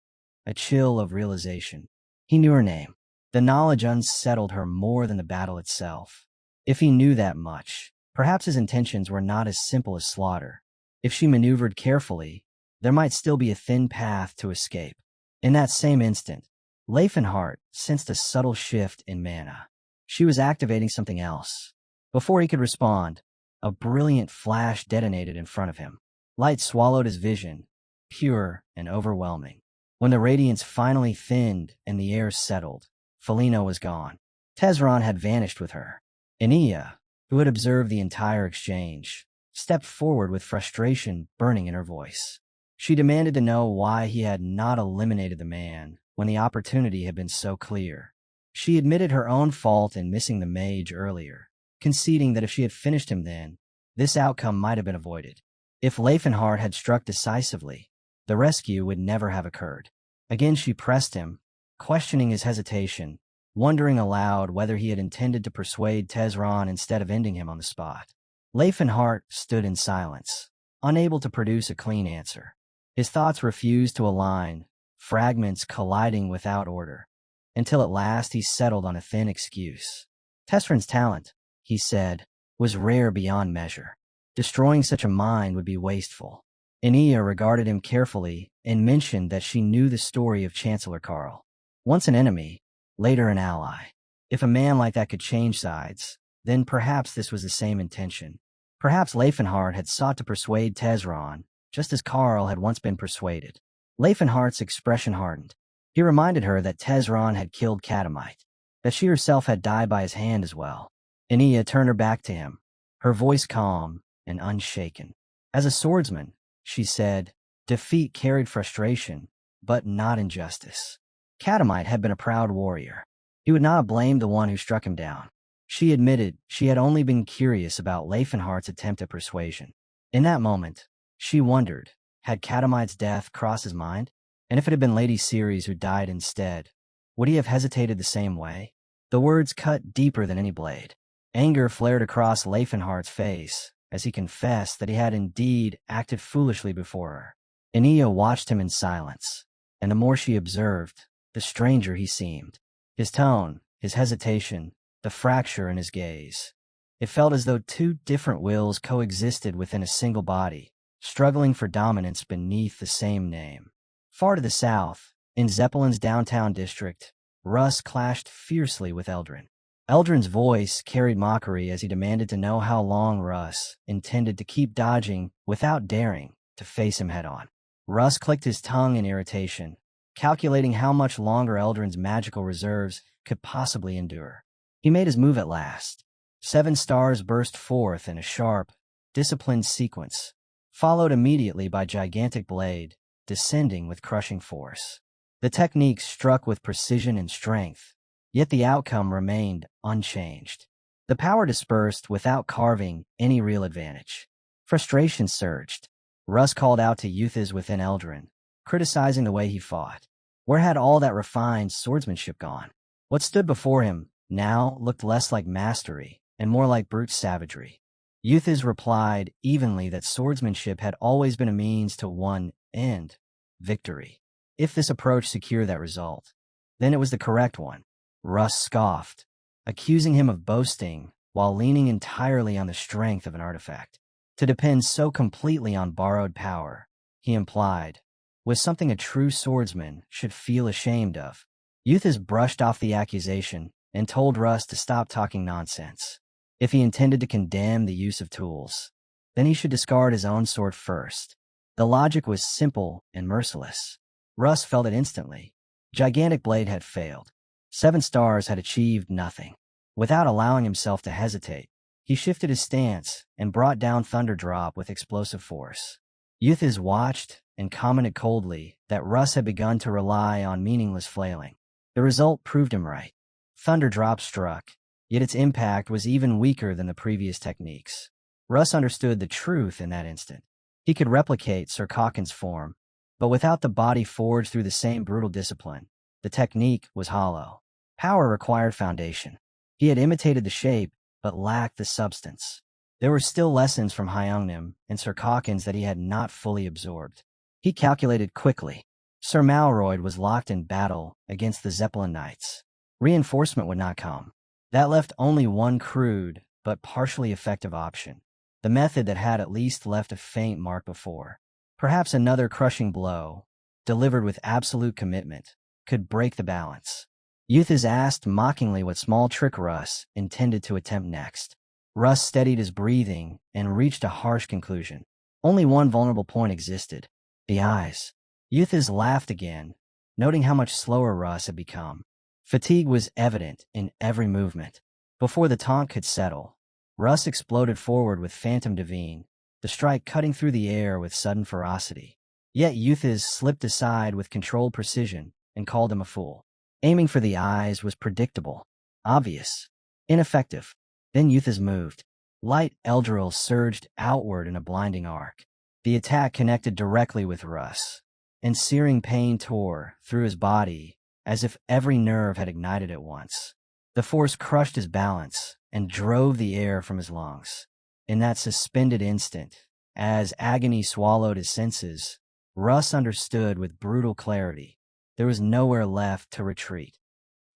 a chill of realization. He knew her name. The knowledge unsettled her more than the battle itself. If he knew that much, perhaps his intentions were not as simple as slaughter. If she maneuvered carefully, there might still be a thin path to escape. In that same instant, Leifenhart sensed a subtle shift in mana. She was activating something else. Before he could respond, a brilliant flash detonated in front of him. Light swallowed his vision, pure and overwhelming. When the radiance finally thinned and the air settled, Felina was gone. Tesron had vanished with her. Enia, who had observed the entire exchange, stepped forward with frustration burning in her voice. She demanded to know why he had not eliminated the man when the opportunity had been so clear. She admitted her own fault in missing the mage earlier, conceding that if she had finished him then, this outcome might have been avoided. If Leifenhart had struck decisively, the rescue would never have occurred. Again she pressed him, questioning his hesitation, wondering aloud whether he had intended to persuade Tesron instead of ending him on the spot. Leifenhart stood in silence, unable to produce a clean answer. His thoughts refused to align, fragments colliding without order, until at last he settled on a thin excuse. Tesron's talent, he said, was rare beyond measure. Destroying such a mind would be wasteful. Enia regarded him carefully and mentioned that she knew the story of Chancellor Karl. Once an enemy, later an ally. If a man like that could change sides, then perhaps this was the same intention. Perhaps Leifenhart had sought to persuade Tesron, just as Karl had once been persuaded. Leifenhart's expression hardened. He reminded her that Tesron had killed Katamite, that she herself had died by his hand as well. Enia turned her back to him, her voice calm and unshaken. As a swordsman, she said, defeat carried frustration, but not injustice. Katamite had been a proud warrior. He would not have blamed the one who struck him down. She admitted she had only been curious about Leifenhart's attempt at persuasion. In that moment, she wondered, had Katamite's death crossed his mind? And if it had been Lady Ceres who died instead, would he have hesitated the same way? The words cut deeper than any blade. Anger flared across Leifenhart's face as he confessed that he had indeed acted foolishly before her. Enia watched him in silence, and the more she observed, the stranger he seemed. His tone, his hesitation, the fracture in his gaze. It felt as though two different wills coexisted within a single body, struggling for dominance beneath the same name. Far to the south, in Zeppelin's downtown district, Russ clashed fiercely with Eldrin. Eldrin's voice carried mockery as he demanded to know how long Russ intended to keep dodging without daring to face him head-on. Russ clicked his tongue in irritation, calculating how much longer Eldrin's magical reserves could possibly endure. He made his move at last. 7 stars burst forth in a sharp, disciplined sequence, followed immediately by gigantic blade, descending with crushing force. The technique struck with precision and strength, yet the outcome remained unchanged. The power dispersed without carving any real advantage. Frustration surged. Russ called out to youths within Eldrin, criticizing the way he fought. Where had all that refined swordsmanship gone? What stood before him now looked less like mastery and more like brute savagery. Youths replied evenly that swordsmanship had always been a means to one end, victory. If this approach secured that result, then it was the correct one. Russ scoffed, accusing him of boasting while leaning entirely on the strength of an artifact. To depend so completely on borrowed power, he implied, was something a true swordsman should feel ashamed of. Youths brushed off the accusation and told Russ to stop talking nonsense. If he intended to condemn the use of tools, then he should discard his own sword first. The logic was simple and merciless. Russ felt it instantly. Gigantic Blade had failed. 7 stars had achieved nothing. Without allowing himself to hesitate, he shifted his stance and brought down Thunder Drop with explosive force. Youths watched and commented coldly that Russ had begun to rely on meaningless flailing. The result proved him right. Thunder Drop struck, yet its impact was even weaker than the previous techniques. Russ understood the truth in that instant. He could replicate Sir Cocken's form, but without the body forged through the same brutal discipline, the technique was hollow. Power required foundation. He had imitated the shape, but lacked the substance. There were still lessons from Hyungnim and Sir Cocken's that he had not fully absorbed. He calculated quickly. Sir Malroyd was locked in battle against the Zeppelin Knights. Reinforcement would not come. That left only one crude, but partially effective option. The method that had at least left a faint mark before. Perhaps another crushing blow, delivered with absolute commitment, could break the balance. Youths asked mockingly what small trick Russ intended to attempt next. Russ steadied his breathing and reached a harsh conclusion. Only one vulnerable point existed: the eyes. Youths laughed again, noting how much slower Russ had become. Fatigue was evident in every movement. Before the taunt could settle, Russ exploded forward with Phantom Divine, the strike cutting through the air with sudden ferocity. Yet Euthys slipped aside with controlled precision and called him a fool. Aiming for the eyes was predictable, obvious, ineffective. Then Euthys moved. Light Eldril surged outward in a blinding arc. The attack connected directly with Russ, and searing pain tore through his body as if every nerve had ignited at once. The force crushed his balance and drove the air from his lungs. In that suspended instant, as agony swallowed his senses, Russ understood with brutal clarity. There was nowhere left to retreat.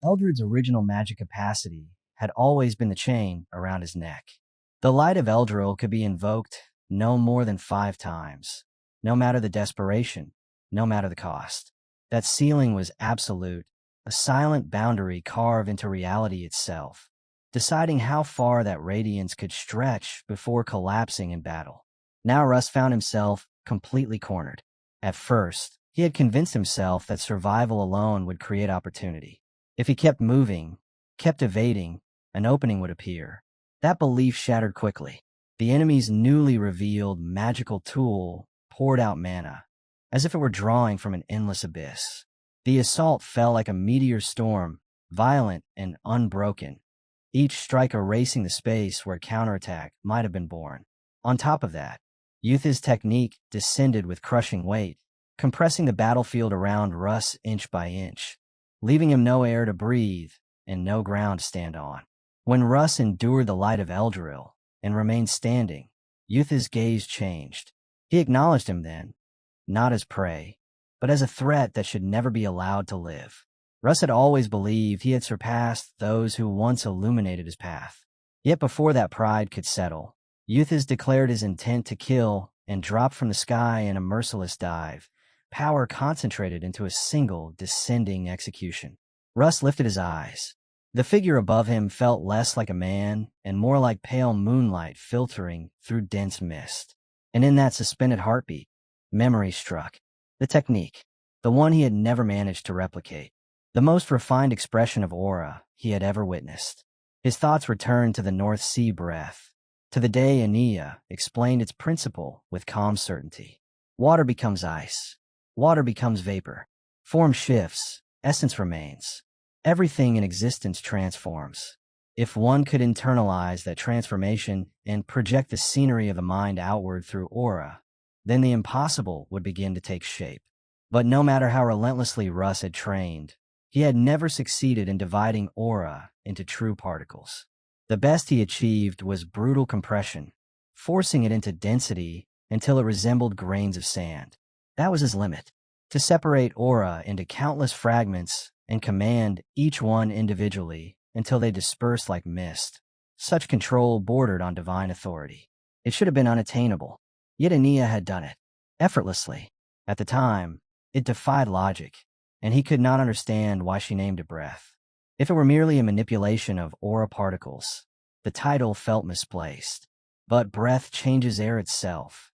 Eldred's original magic capacity had always been the chain around his neck. The light of Eldril could be invoked no more than 5 times, no matter the desperation, no matter the cost. That ceiling was absolute, a silent boundary carved into reality itself, deciding how far that radiance could stretch before collapsing in battle. Now Russ found himself completely cornered. At first, he had convinced himself that survival alone would create opportunity. If he kept moving, kept evading, an opening would appear. That belief shattered quickly. The enemy's newly revealed magical tool poured out mana, as if it were drawing from an endless abyss. The assault fell like a meteor storm, violent and unbroken, each strike erasing the space where counterattack might have been born. On top of that, Euthys' technique descended with crushing weight, compressing the battlefield around Russ inch by inch, leaving him no air to breathe and no ground to stand on. When Russ endured the light of Eldril and remained standing, Euthys' gaze changed. He acknowledged him then, not as prey, but as a threat that should never be allowed to live. Russ had always believed he had surpassed those who once illuminated his path. Yet before that pride could settle, Euthys declared his intent to kill and dropped from the sky in a merciless dive, power concentrated into a single descending execution. Russ lifted his eyes. The figure above him felt less like a man and more like pale moonlight filtering through dense mist. And in that suspended heartbeat, memory struck. The technique, the one he had never managed to replicate, the most refined expression of aura he had ever witnessed. His thoughts returned to the North Sea breath, to the day Aeneas explained its principle with calm certainty. Water becomes ice. Water becomes vapor. Form shifts. Essence remains. Everything in existence transforms. If one could internalize that transformation and project the scenery of the mind outward through aura, then the impossible would begin to take shape. But no matter how relentlessly Russ had trained, he had never succeeded in dividing aura into true particles. The best he achieved was brutal compression, forcing it into density until it resembled grains of sand. That was his limit, to separate aura into countless fragments and command each one individually until they dispersed like mist. Such control bordered on divine authority. It should have been unattainable, yet Aeneas had done it, effortlessly. At the time, it defied logic, and he could not understand why she named it breath. If it were merely a manipulation of aura particles, the title felt misplaced. But breath changes air itself.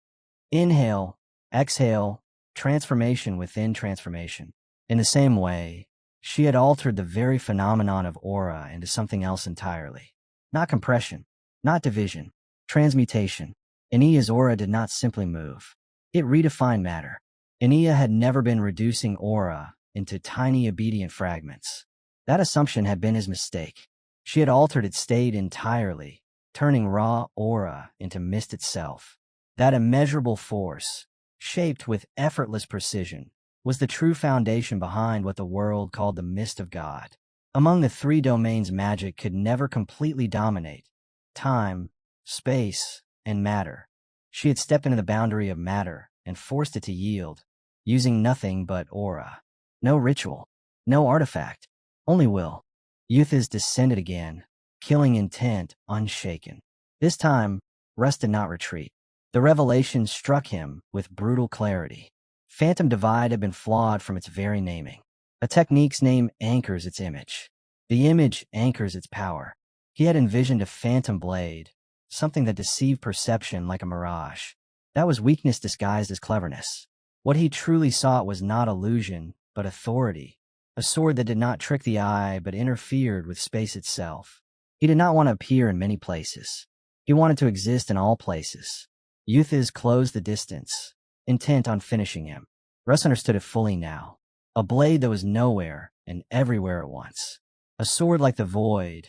Inhale, exhale, transformation within transformation. In the same way, she had altered the very phenomenon of aura into something else entirely. Not compression, not division, transmutation. Aeneas' aura did not simply move. It redefined matter. Aeneas had never been reducing aura into tiny obedient fragments. That assumption had been his mistake. She had altered its state entirely, turning raw aura into mist itself. That immeasurable force, shaped with effortless precision, was the true foundation behind what the world called the mist of God. Among the 3 domains magic could never completely dominate: time, space, and matter. She had stepped into the boundary of matter and forced it to yield, using nothing but aura. No ritual, no artifact, only will. Euthys descended again, killing intent unshaken. This time, Russ did not retreat. The revelation struck him with brutal clarity. Phantom Divide had been flawed from its very naming. A technique's name anchors its image. The image anchors its power. He had envisioned a phantom blade, something that deceived perception like a mirage. That was weakness disguised as cleverness. What he truly sought was not illusion, but authority. A sword that did not trick the eye but interfered with space itself. He did not want to appear in many places. He wanted to exist in all places. Euthys closed the distance, intent on finishing him. Russ understood it fully now. A blade that was nowhere and everywhere at once. A sword like the void,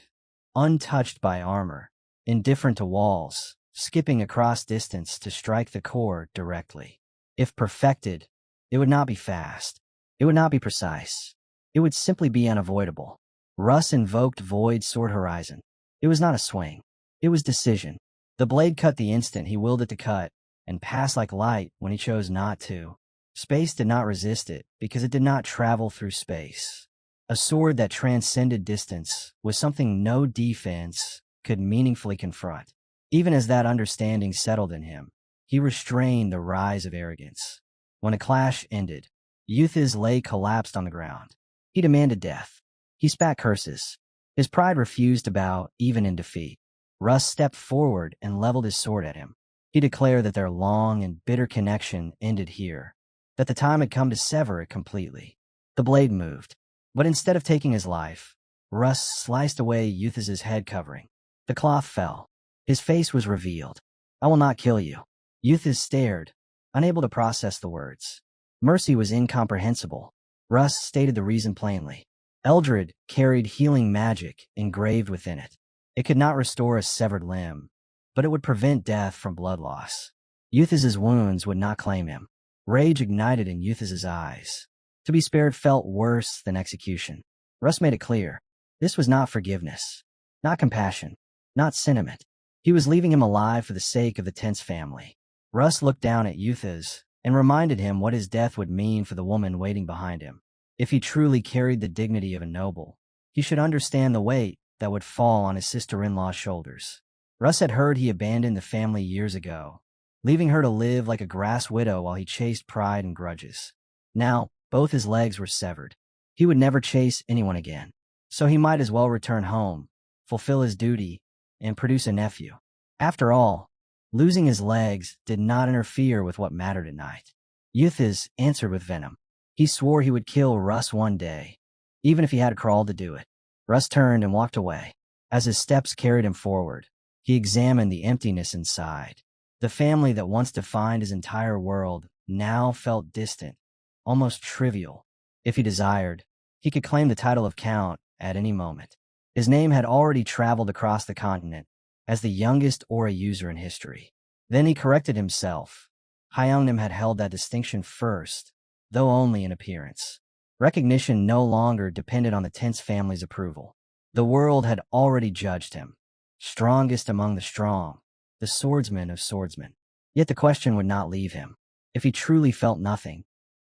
untouched by armor, indifferent to walls, skipping across distance to strike the core directly. If perfected, it would not be fast. It would not be precise. It would simply be unavoidable. Russ invoked Void Sword Horizon. It was not a swing. It was decision. The blade cut the instant he willed it to cut, and passed like light when he chose not to. Space did not resist it, because it did not travel through space. A sword that transcended distance was something no defense could meaningfully confront. Even as that understanding settled in him, he restrained the rise of arrogance. When a clash ended, Yutha's lay collapsed on the ground. He demanded death. He spat curses. His pride refused to bow even in defeat. Russ stepped forward and leveled his sword at him. He declared that their long and bitter connection ended here, that the time had come to sever it completely. The blade moved, but instead of taking his life, Russ sliced away Yutha's head covering. The cloth fell. His face was revealed. "I will not kill you." Yutha stared, unable to process the words. Mercy was incomprehensible. Russ stated the reason plainly. Eldred carried healing magic engraved within it. It could not restore a severed limb, but it would prevent death from blood loss. Yutha's wounds would not claim him. Rage ignited in Yutha's eyes. To be spared felt worse than execution. Russ made it clear. This was not forgiveness, not compassion, not sentiment. He was leaving him alive for the sake of the Tense family. Russ looked down at Yutha's and reminded him what his death would mean for the woman waiting behind him. If he truly carried the dignity of a noble, he should understand the weight that would fall on his sister-in-law's shoulders. Russ had heard he abandoned the family years ago, leaving her to live like a grass widow while he chased pride and grudges. Now, both his legs were severed. He would never chase anyone again, so he might as well return home, fulfill his duty, and produce a nephew. After all, losing his legs did not interfere with what mattered at night. Yutha's answered with venom. He swore he would kill Russ one day, even if he had to crawl to do it. Russ turned and walked away. As his steps carried him forward, he examined the emptiness inside. The family that once defined his entire world now felt distant, almost trivial. If he desired, he could claim the title of Count at any moment. His name had already traveled across the continent as the youngest aura user in history. Then he corrected himself. Hyeongnim had held that distinction first, though only in appearance. Recognition no longer depended on the Tense family's approval. The world had already judged him. Strongest among the strong, the swordsman of swordsmen. Yet the question would not leave him. If he truly felt nothing,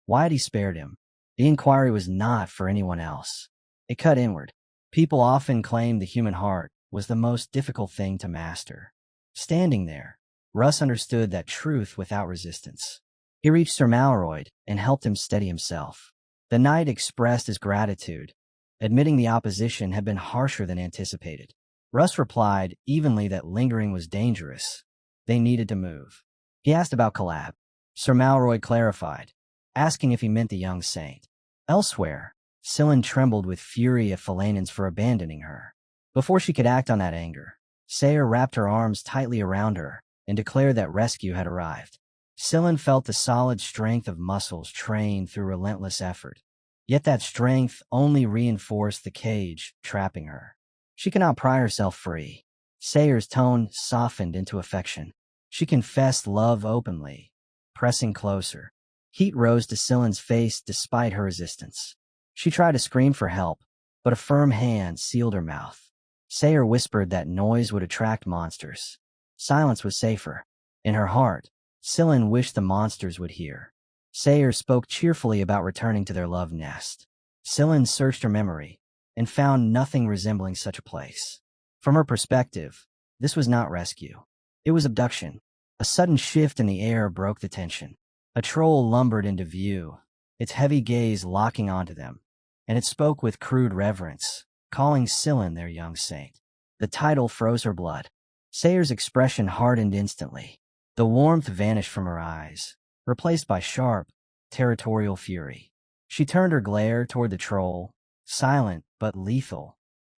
why had he spared him? The inquiry was not for anyone else. It cut inward. People often claimed the human heart was the most difficult thing to master. Standing there, Russ understood that truth without resistance. He reached Sir Malroyd and helped him steady himself. The knight expressed his gratitude, admitting the opposition had been harsher than anticipated. Russ replied evenly that lingering was dangerous. They needed to move. He asked about Collab. Sir Malroyd clarified, asking if he meant the young saint. Elsewhere, Scylla trembled with fury at Philanens for abandoning her. Before she could act on that anger, Sayer wrapped her arms tightly around her and declared that rescue had arrived. Scylla felt the solid strength of muscles trained through relentless effort. Yet that strength only reinforced the cage trapping her. She could not pry herself free. Sayer's tone softened into affection. She confessed love openly, pressing closer. Heat rose to Scylla's face despite her resistance. She tried to scream for help, but a firm hand sealed her mouth. Sayer whispered that noise would attract monsters. Silence was safer. In her heart, Scylla wished the monsters would hear. Sayer spoke cheerfully about returning to their love nest. Scylla searched her memory and found nothing resembling such a place. From her perspective, this was not rescue. It was abduction. A sudden shift in the air broke the tension. A troll lumbered into view, its heavy gaze locking onto them, and it spoke with crude reverence, calling Scylla their young saint. The title froze her blood. Sayer's expression hardened instantly. The warmth vanished from her eyes, replaced by sharp, territorial fury. She turned her glare toward the troll, silent but lethal,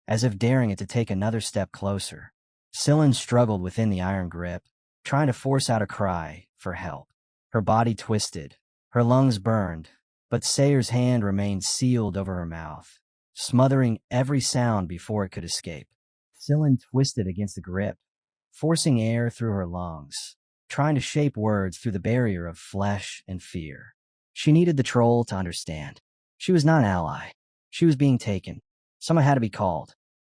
as if daring it to take another step closer. Scylla struggled within the iron grip, trying to force out a cry for help. Her body twisted, Her lungs burned, but Sayer's hand remained sealed over her mouth, smothering every sound before it could escape. Scylla twisted against the grip, forcing air through her lungs, trying to shape words through the barrier of flesh and fear. She needed the troll to understand. She was not an ally. She was being taken. Someone had to be called.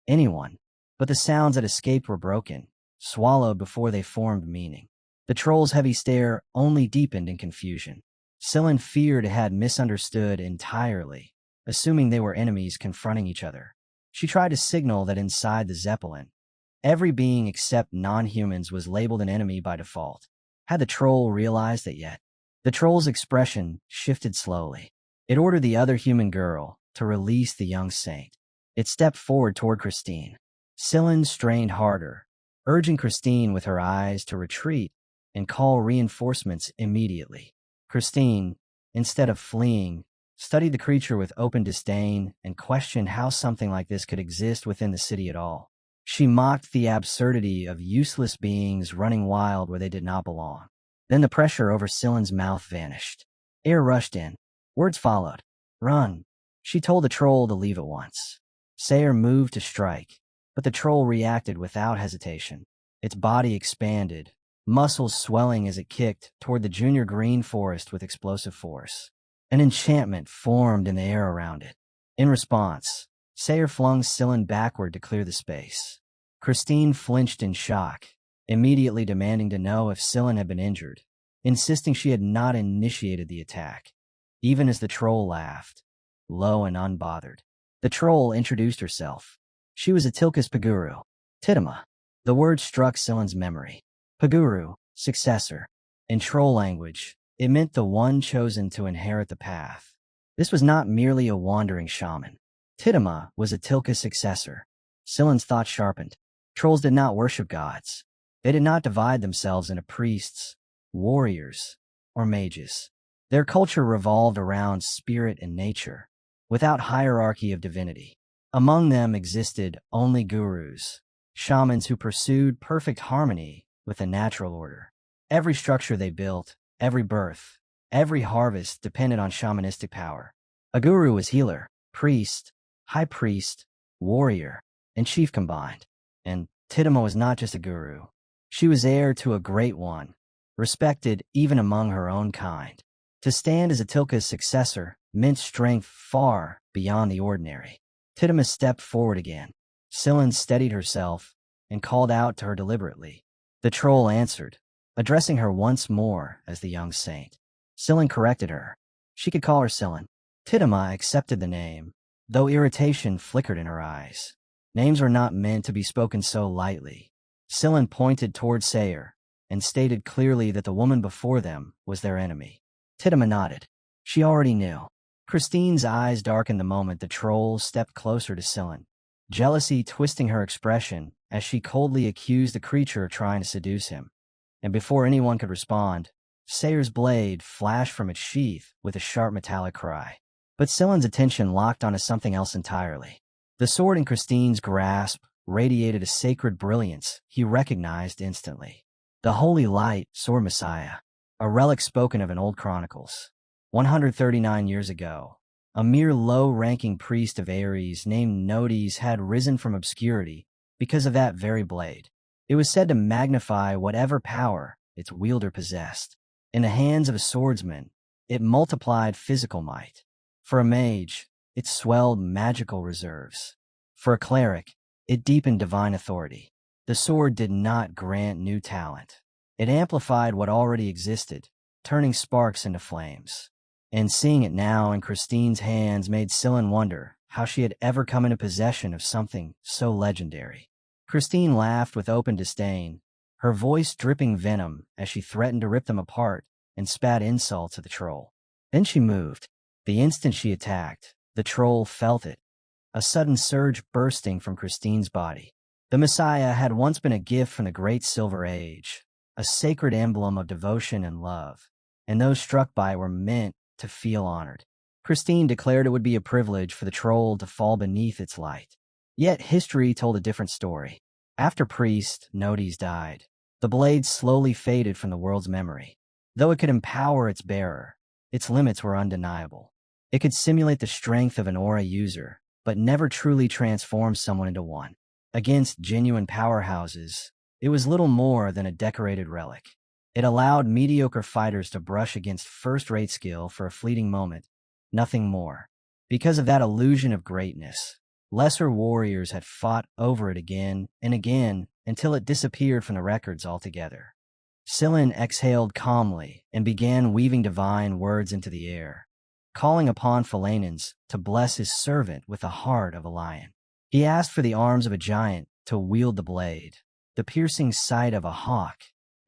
Anyone. But the sounds that escaped were broken, swallowed before they formed meaning. The troll's heavy stare only deepened in confusion. Scylla feared it had misunderstood entirely, assuming they were enemies confronting each other. She tried to signal that inside the Zeppelin, every being except non-humans was labeled an enemy by default. Had the troll realized that yet? The troll's expression shifted slowly. It ordered the other human girl to release the young saint. It stepped forward toward Christine. Scylla strained harder, urging Christine with her eyes to retreat and call reinforcements immediately. Christine, instead of fleeing, studied the creature with open disdain and questioned how something like this could exist within the city at all. She mocked the absurdity of useless beings running wild where they did not belong. Then the pressure over Scylla's mouth vanished. Air rushed in. Words followed. Run. She told the troll to leave at once. Sayer moved to strike, but the troll reacted without hesitation. Its body expanded, muscles swelling as it kicked toward the junior green forest with explosive force. An enchantment formed in the air around it. In response, Sayer flung Scylla backward to clear the space. Christine flinched in shock, immediately demanding to know if Scylla had been injured, insisting she had not initiated the attack. Even as the troll laughed, low and unbothered, the troll introduced herself. She was Atilka's Paguru, Titama. The word struck Scylla's memory. Paguru, successor. In troll language, it meant the one chosen to inherit the path. This was not merely a wandering shaman. Titama was Atilka's successor. Scylla's thought sharpened. Trolls did not worship gods. They did not divide themselves into priests, warriors, or mages. Their culture revolved around spirit and nature, without hierarchy of divinity. Among them existed only gurus, shamans who pursued perfect harmony with the natural order. Every structure they built, every birth, every harvest depended on shamanistic power. A guru was healer, priest, high priest, warrior, and chief combined. And Titama was not just a guru. She was heir to a great one, respected even among her own kind. To stand as Atilka's successor meant strength far beyond the ordinary. Titama stepped forward again. Scylla steadied herself and called out to her deliberately. The troll answered, addressing her once more as the young saint. Scylla corrected her. She could call her Scylla. Titama accepted the name, though irritation flickered in her eyes. Names were not meant to be spoken so lightly. Scylla pointed toward Sayer and stated clearly that the woman before them was their enemy. Titama nodded. She already knew. Christine's eyes darkened the moment the troll stepped closer to Scylla, jealousy twisting her expression as she coldly accused the creature of trying to seduce him. And before anyone could respond, Sayer's blade flashed from its sheath with a sharp metallic cry. But Scylla's attention locked onto something else entirely. The sword in Christine's grasp radiated a sacred brilliance he recognized instantly. The holy light sword Messiah, a relic spoken of in old chronicles. 139 years ago, a mere low-ranking priest of Ares named Nodes had risen from obscurity because of that very blade. It was said to magnify whatever power its wielder possessed. In the hands of a swordsman, it multiplied physical might. For a mage, it swelled magical reserves. For a cleric, it deepened divine authority. The sword did not grant new talent. It amplified what already existed, turning sparks into flames. And seeing it now in Christine's hands made Scylla wonder how she had ever come into possession of something so legendary. Christine laughed with open disdain, her voice dripping venom as she threatened to rip them apart and spat insults at the troll. Then she moved. The instant she attacked, the troll felt it, a sudden surge bursting from Christine's body. The Messiah had once been a gift from the Great Silver Age, a sacred emblem of devotion and love, and those struck by it were meant to feel honored. Christine declared it would be a privilege for the troll to fall beneath its light. Yet history told a different story. After priest Nodes died, the blade slowly faded from the world's memory. Though it could empower its bearer, its limits were undeniable. It could simulate the strength of an aura user, but never truly transform someone into one. Against genuine powerhouses, it was little more than a decorated relic. It allowed mediocre fighters to brush against first-rate skill for a fleeting moment, nothing more. Because of that illusion of greatness, lesser warriors had fought over it again and again until it disappeared from the records altogether. Sillin exhaled calmly and began weaving divine words into the air, calling upon Philanins to bless his servant with the heart of a lion. He asked for the arms of a giant to wield the blade, the piercing sight of a hawk,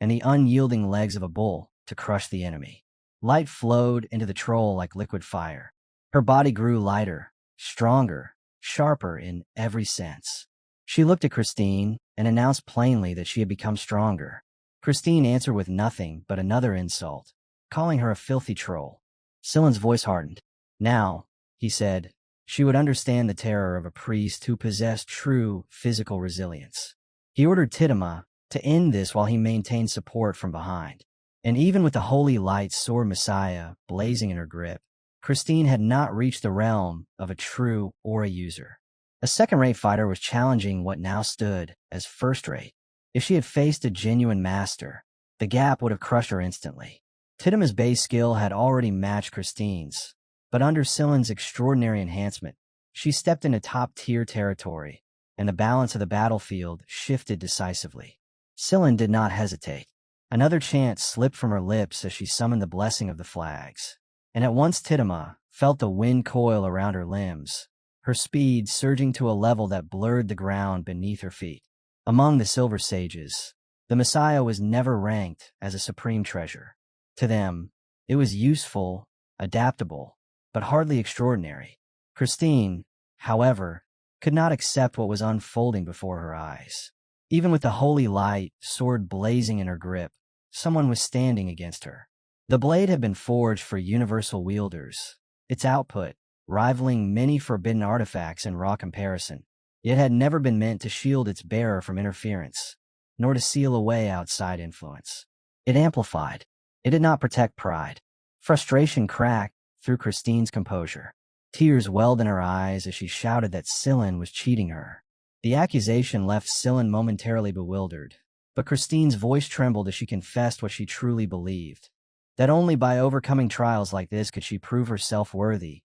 and the unyielding legs of a bull to crush the enemy. Light flowed into the troll like liquid fire. Her body grew lighter, stronger, sharper in every sense. She looked at Christine and announced plainly that she had become stronger. Christine answered with nothing but another insult, calling her a filthy troll. Sillen's voice hardened. Now, he said, she would understand the terror of a priest who possessed true physical resilience. He ordered Titama to end this while he maintained support from behind. And even with the holy light sword Messiah blazing in her grip, Christine had not reached the realm of a true aura user. A second-rate fighter was challenging what now stood as first-rate. If she had faced a genuine master, the gap would have crushed her instantly. Titama's base skill had already matched Christine's, but under Sillen's extraordinary enhancement, she stepped into top-tier territory, and the balance of the battlefield shifted decisively. Sillen did not hesitate. Another chant slipped from her lips as she summoned the blessing of the flags. And at once Titama felt the wind coil around her limbs, her speed surging to a level that blurred the ground beneath her feet. Among the Silver Sages, the Messiah was never ranked as a supreme treasure. To them, it was useful, adaptable, but hardly extraordinary. Christine, however, could not accept what was unfolding before her eyes. Even with the holy light, sword blazing in her grip, someone was standing against her. The blade had been forged for universal wielders, its output rivaling many forbidden artifacts in raw comparison. It had never been meant to shield its bearer from interference, nor to seal away outside influence. It amplified. It did not protect pride. Frustration cracked through Christine's composure. Tears welled in her eyes as she shouted that Sillen was cheating her. The accusation left Sillen momentarily bewildered, but Christine's voice trembled as she confessed what she truly believed, that only by overcoming trials like this could she prove herself worthy,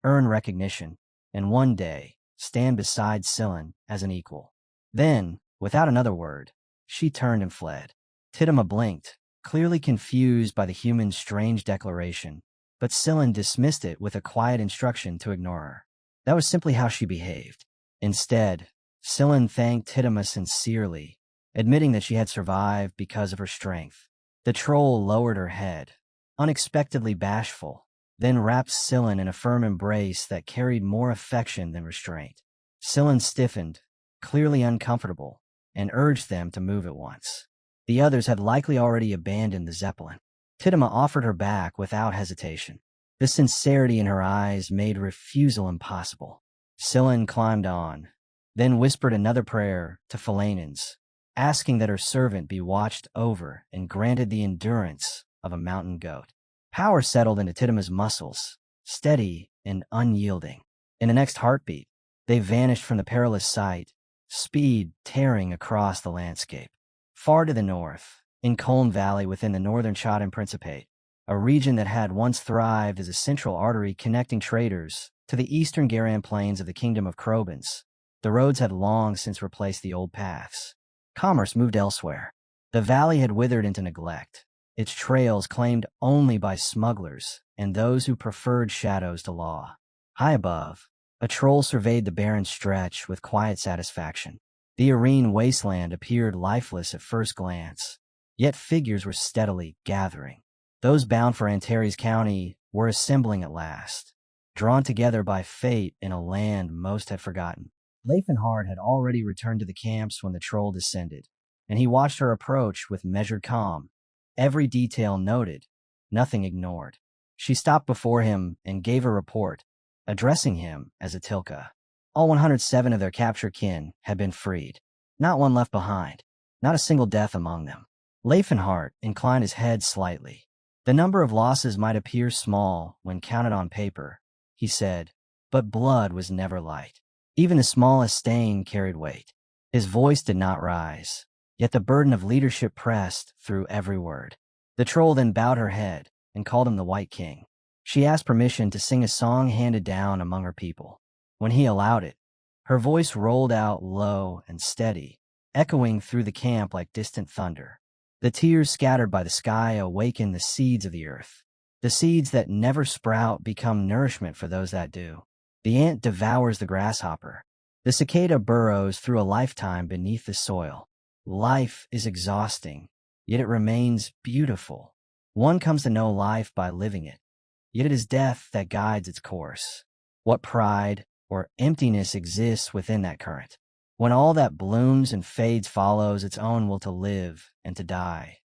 earn recognition, and one day stand beside Sillen as an equal. Then, without another word, she turned and fled. Titama blinked, clearly confused by the human's strange declaration, but Sillen dismissed it with a quiet instruction to ignore her. That was simply how she behaved. Instead, Sillen thanked Titama sincerely, admitting that she had survived because of her strength. The troll lowered her head, unexpectedly bashful, then wrapped Sillen in a firm embrace that carried more affection than restraint. Sillen stiffened, clearly uncomfortable, and urged them to move at once. The others had likely already abandoned the Zeppelin. Titama offered her back without hesitation. The sincerity in her eyes made refusal impossible. Sillen climbed on, then whispered another prayer to Philanins, asking that her servant be watched over and granted the endurance of a mountain goat. Power settled into Titama's muscles, steady and unyielding. In the next heartbeat, they vanished from the perilous sight, speed tearing across the landscape. Far to the north, in Koln Valley within the northern Chotin Principate, a region that had once thrived as a central artery connecting traders to the eastern Garan plains of the Kingdom of Krobans, the roads had long since replaced the old paths. Commerce moved elsewhere. The valley had withered into neglect, its trails claimed only by smugglers and those who preferred shadows to law. High above, a troll surveyed the barren stretch with quiet satisfaction. The arene wasteland appeared lifeless at first glance, yet figures were steadily gathering. Those bound for Antares County were assembling at last, drawn together by fate in a land most had forgotten. Leifenhard had already returned to the camps when the troll descended, and he watched her approach with measured calm, every detail noted, nothing ignored. She stopped before him and gave a report, addressing him as a Tilka. All 107 of their captured kin had been freed, not one left behind, not a single death among them. Leifenhart inclined his head slightly. The number of losses might appear small when counted on paper, he said, but blood was never light. Even the smallest stain carried weight. His voice did not rise, yet the burden of leadership pressed through every word. The troll then bowed her head and called him the White King. She asked permission to sing a song handed down among her people. When he allowed it, her voice rolled out low and steady, echoing through the camp like distant thunder. The tears scattered by the sky awakened the seeds of the earth. The seeds that never sprout become nourishment for those that do. The ant devours the grasshopper. The cicada burrows through a lifetime beneath the soil. Life is exhausting, yet it remains beautiful. One comes to know life by living it, yet it is death that guides its course. What pride or emptiness exists within that current? When all that blooms and fades follows its own will to live and to die.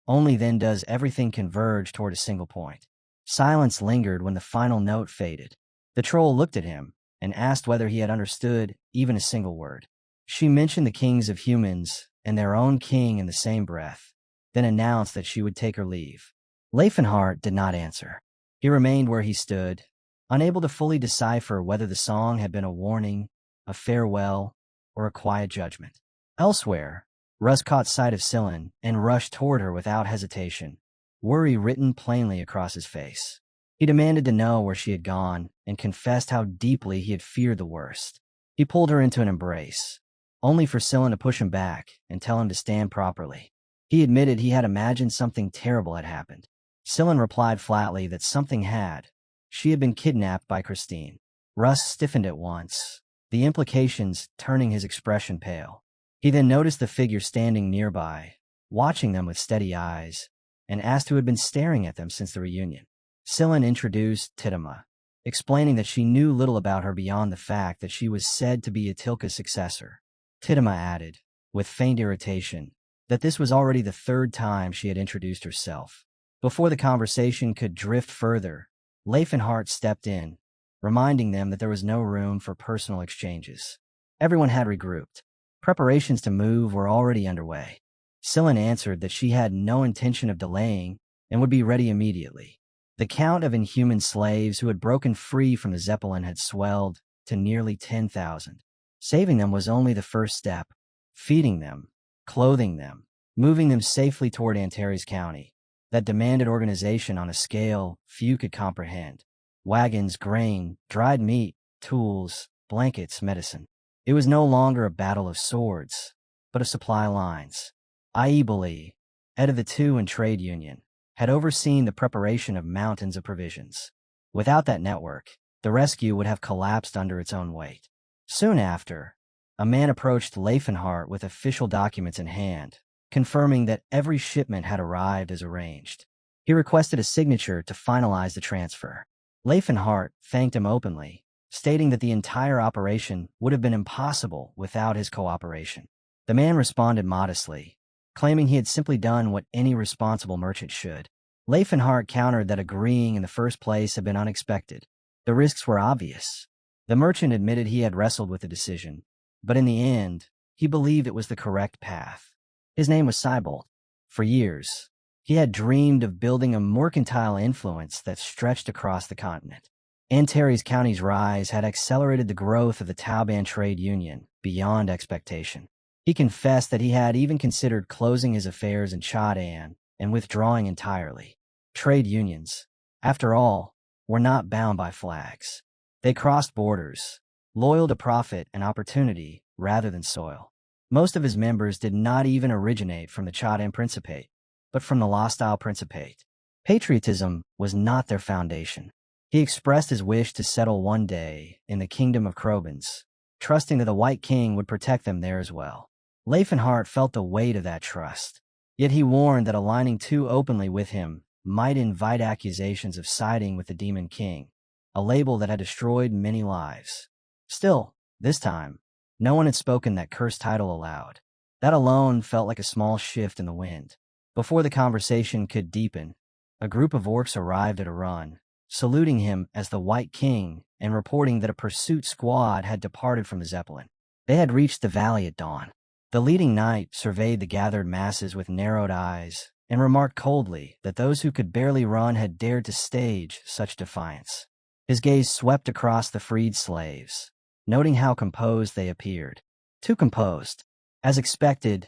Only then does everything converge toward a single point. Silence lingered when the final note faded. The troll looked at him and asked whether he had understood even a single word. She mentioned the kings of humans and their own king in the same breath, then announced that she would take her leave. Leifenhart did not answer. He remained where he stood, unable to fully decipher whether the song had been a warning, a farewell, or a quiet judgment. Elsewhere, Russ caught sight of Scylla and rushed toward her without hesitation, worry written plainly across his face. He demanded to know where she had gone and confessed how deeply he had feared the worst. He pulled her into an embrace, only for Scylla to push him back and tell him to stand properly. He admitted he had imagined something terrible had happened. Scylla replied flatly that something had. She had been kidnapped by Christine. Russ stiffened at once, the implications turning his expression pale. He then noticed the figure standing nearby, watching them with steady eyes, and asked who had been staring at them since the reunion. Scylla introduced Titama, explaining that she knew little about her beyond the fact that she was said to be Atilka's successor. Titama added, with faint irritation, that this was already the third time she had introduced herself. Before the conversation could drift further, Leifenhart stepped in, reminding them that there was no room for personal exchanges. Everyone had regrouped. Preparations to move were already underway. Scylla answered that she had no intention of delaying and would be ready immediately. The count of inhuman slaves who had broken free from the Zeppelin had swelled to nearly 10,000. Saving them was only the first step. Feeding them, clothing them, moving them safely toward Antares County, that demanded organization on a scale few could comprehend. Wagons, grain, dried meat, tools, blankets, medicine. It was no longer a battle of swords, but of supply lines. Aibali, head of the two and trade union, had overseen the preparation of mountains of provisions. Without that network, the rescue would have collapsed under its own weight. Soon after, a man approached Leifenhart with official documents in hand, confirming that every shipment had arrived as arranged. He requested a signature to finalize the transfer. Leifenhart thanked him openly, stating that the entire operation would have been impossible without his cooperation. The man responded modestly, claiming he had simply done what any responsible merchant should. Leifenhart countered that agreeing in the first place had been unexpected. The risks were obvious. The merchant admitted he had wrestled with the decision, but in the end, he believed it was the correct path. His name was Cybolt. For years, he had dreamed of building a mercantile influence that stretched across the continent. Antares County's rise had accelerated the growth of the Tauban trade union beyond expectation. He confessed that he had even considered closing his affairs in Chaadan and withdrawing entirely. Trade unions, after all, were not bound by flags. They crossed borders, loyal to profit and opportunity rather than soil. Most of his members did not even originate from the Chaadan Principate, but from the Lost Isle Principate. Patriotism was not their foundation. He expressed his wish to settle one day in the kingdom of Krobans, trusting that the White King would protect them there as well. Leifenhart felt the weight of that trust, yet he warned that aligning too openly with him might invite accusations of siding with the Demon King, a label that had destroyed many lives. Still, this time, no one had spoken that cursed title aloud. That alone felt like a small shift in the wind. Before the conversation could deepen, a group of orcs arrived at a run, saluting him as the White King and reporting that a pursuit squad had departed from the Zeppelin. They had reached the valley at dawn. The leading knight surveyed the gathered masses with narrowed eyes and remarked coldly that those who could barely run had dared to stage such defiance. His gaze swept across the freed slaves, noting how composed they appeared. Too composed. As expected,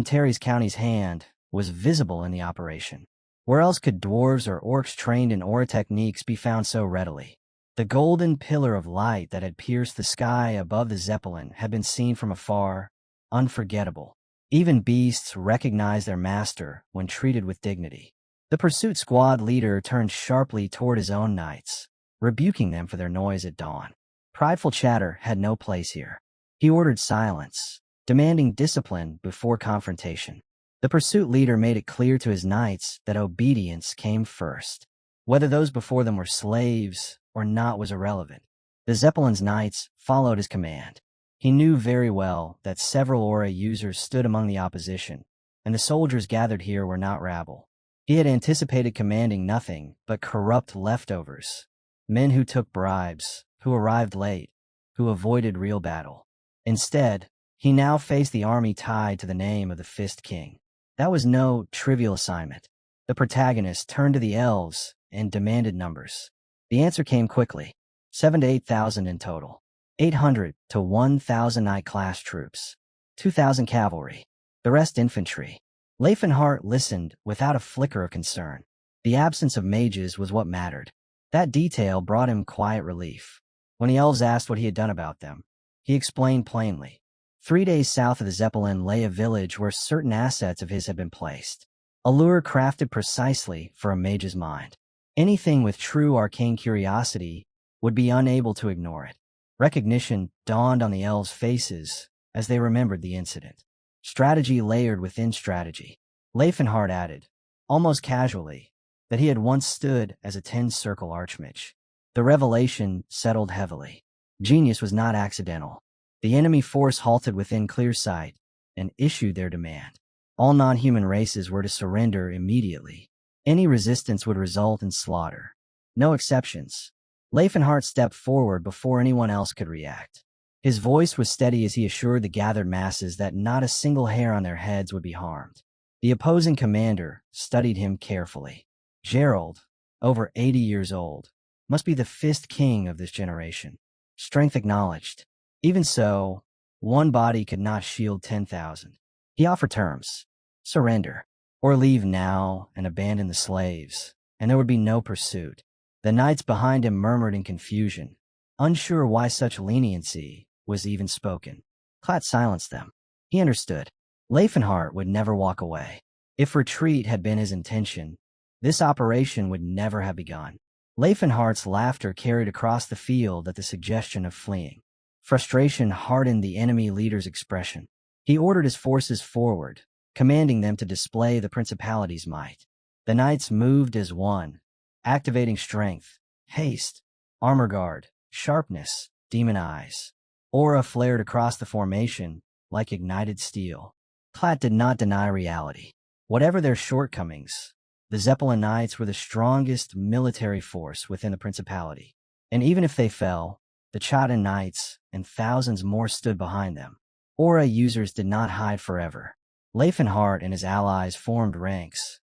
Terry's County's hand was visible in the operation. Where else could dwarves or orcs trained in aura techniques be found so readily? The golden pillar of light that had pierced the sky above the Zeppelin had been seen from afar, unforgettable. Even beasts recognized their master when treated with dignity. The pursuit squad leader turned sharply toward his own knights, rebuking them for their noise at dawn. Prideful chatter had no place here. He ordered silence, demanding discipline before confrontation. The pursuit leader made it clear to his knights that obedience came first. Whether those before them were slaves or not was irrelevant. The Zeppelin's knights followed his command. He knew very well that several aura users stood among the opposition, and the soldiers gathered here were not rabble. He had anticipated commanding nothing but corrupt leftovers, men who took bribes, who arrived late, who avoided real battle. Instead, he now faced the army tied to the name of the Fist King. That was no trivial assignment. The protagonist turned to the elves and demanded numbers. The answer came quickly: 7,000 to 8,000 in total. 800 to 1,000 Knight-class troops. 2,000 cavalry. The rest infantry. Leifenhart listened without a flicker of concern. The absence of mages was what mattered. That detail brought him quiet relief. When the elves asked what he had done about them, he explained plainly. 3 days south of the Zeppelin lay a village where certain assets of his had been placed. A lure crafted precisely for a mage's mind. Anything with true arcane curiosity would be unable to ignore it. Recognition dawned on the elves' faces as they remembered the incident. Strategy layered within strategy. Leifenhart added, almost casually, that he had once stood as a 10-circle archmage. The revelation settled heavily. Genius was not accidental. The enemy force halted within clear sight and issued their demand. All non-human races were to surrender immediately. Any resistance would result in slaughter. No exceptions. Leifenhart stepped forward before anyone else could react. His voice was steady as he assured the gathered masses that not a single hair on their heads would be harmed. The opposing commander studied him carefully. Gerald, over 80 years old, must be the Fist King of this generation. Strength acknowledged. Even so, one body could not shield 10,000. He offered terms: surrender, or leave now and abandon the slaves, and there would be no pursuit. The knights behind him murmured in confusion, unsure why such leniency was even spoken. Klatt silenced them. He understood. Leifenhart would never walk away. If retreat had been his intention, this operation would never have begun. Leifenhart's laughter carried across the field at the suggestion of fleeing. Frustration hardened the enemy leader's expression. He ordered his forces forward, commanding them to display the principality's might. The knights moved as one, activating strength, haste, armor guard, sharpness, demon eyes. Aura flared across the formation like ignited steel. Klatt did not deny reality. Whatever their shortcomings, the Zeppelin Knights were the strongest military force within the Principality. And even if they fell, the Chaden Knights and thousands more stood behind them. Aura users did not hide forever. Leifenhart and his allies formed ranks,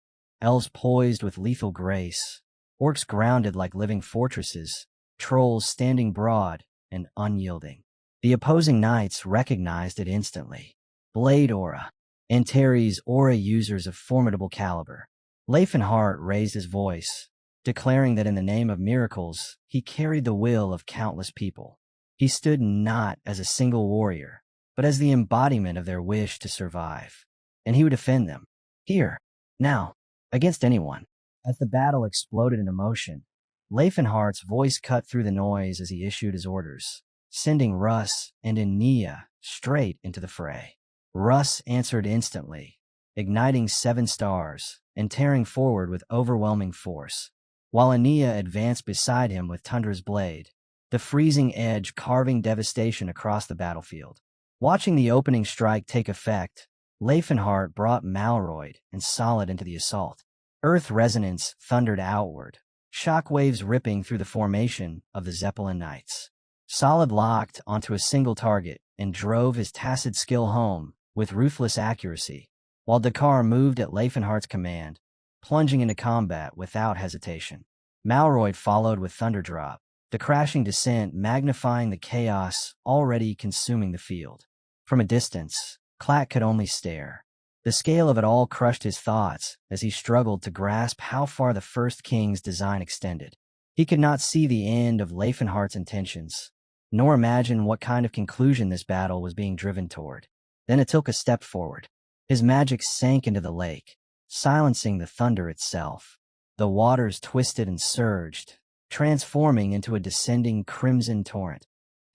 elves poised with lethal grace, orcs grounded like living fortresses, trolls standing broad and unyielding. The opposing knights recognized it instantly. Blade Aura, Antares Aura users of formidable caliber. Leifenhart raised his voice, declaring that in the name of miracles, he carried the will of countless people. He stood not as a single warrior, but as the embodiment of their wish to survive. And he would defend them, here, now, against anyone. As the battle exploded in emotion, Leifenhart's voice cut through the noise as he issued his orders, sending Russ and Ania straight into the fray. Russ answered instantly, igniting 7 stars and tearing forward with overwhelming force, while Ania advanced beside him with Tundra's blade, the freezing edge carving devastation across the battlefield. Watching the opening strike take effect, Leifenhart brought Malroyd and Solid into the assault. Earth resonance thundered outward, shockwaves ripping through the formation of the Zeppelin Knights. Solid locked onto a single target and drove his tacit skill home with ruthless accuracy, while Dakar moved at Leifenhart's command, plunging into combat without hesitation. Malroyd followed with Thunderdrop, the crashing descent magnifying the chaos already consuming the field. From a distance, Klatt could only stare. The scale of it all crushed his thoughts as he struggled to grasp how far the First King's design extended. He could not see the end of Leifenhart's intentions, nor imagine what kind of conclusion this battle was being driven toward. Then it took a step forward. His magic sank into the lake, silencing the thunder itself. The waters twisted and surged, transforming into a descending crimson torrent,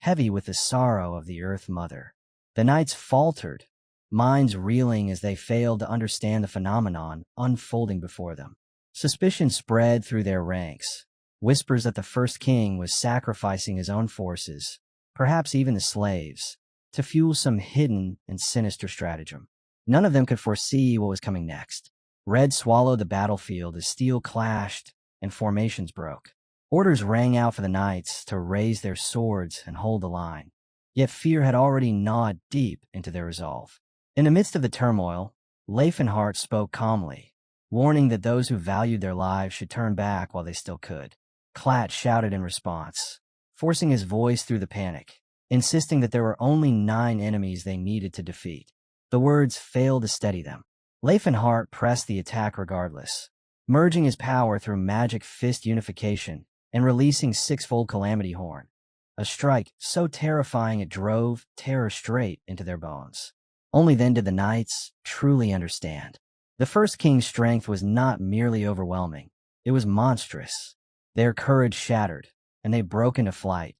heavy with the sorrow of the Earth Mother. The knights faltered, minds reeling as they failed to understand the phenomenon unfolding before them. Suspicion spread through their ranks. Whispers that the First King was sacrificing his own forces, perhaps even the slaves, to fuel some hidden and sinister stratagem. None of them could foresee what was coming next. Red swallowed the battlefield as steel clashed and formations broke. Orders rang out for the knights to raise their swords and hold the line. Yet fear had already gnawed deep into their resolve. In the midst of the turmoil, Leifenhart spoke calmly, warning that those who valued their lives should turn back while they still could. Klatt shouted in response, forcing his voice through the panic, insisting that there were only 9 enemies they needed to defeat. The words failed to steady them. Leifenhart pressed the attack regardless, merging his power through magic fist unification and releasing Sixfold Calamity Horn, a strike so terrifying it drove terror straight into their bones. Only then did the knights truly understand. The First King's strength was not merely overwhelming, it was monstrous. Their courage shattered, and they broke into flight,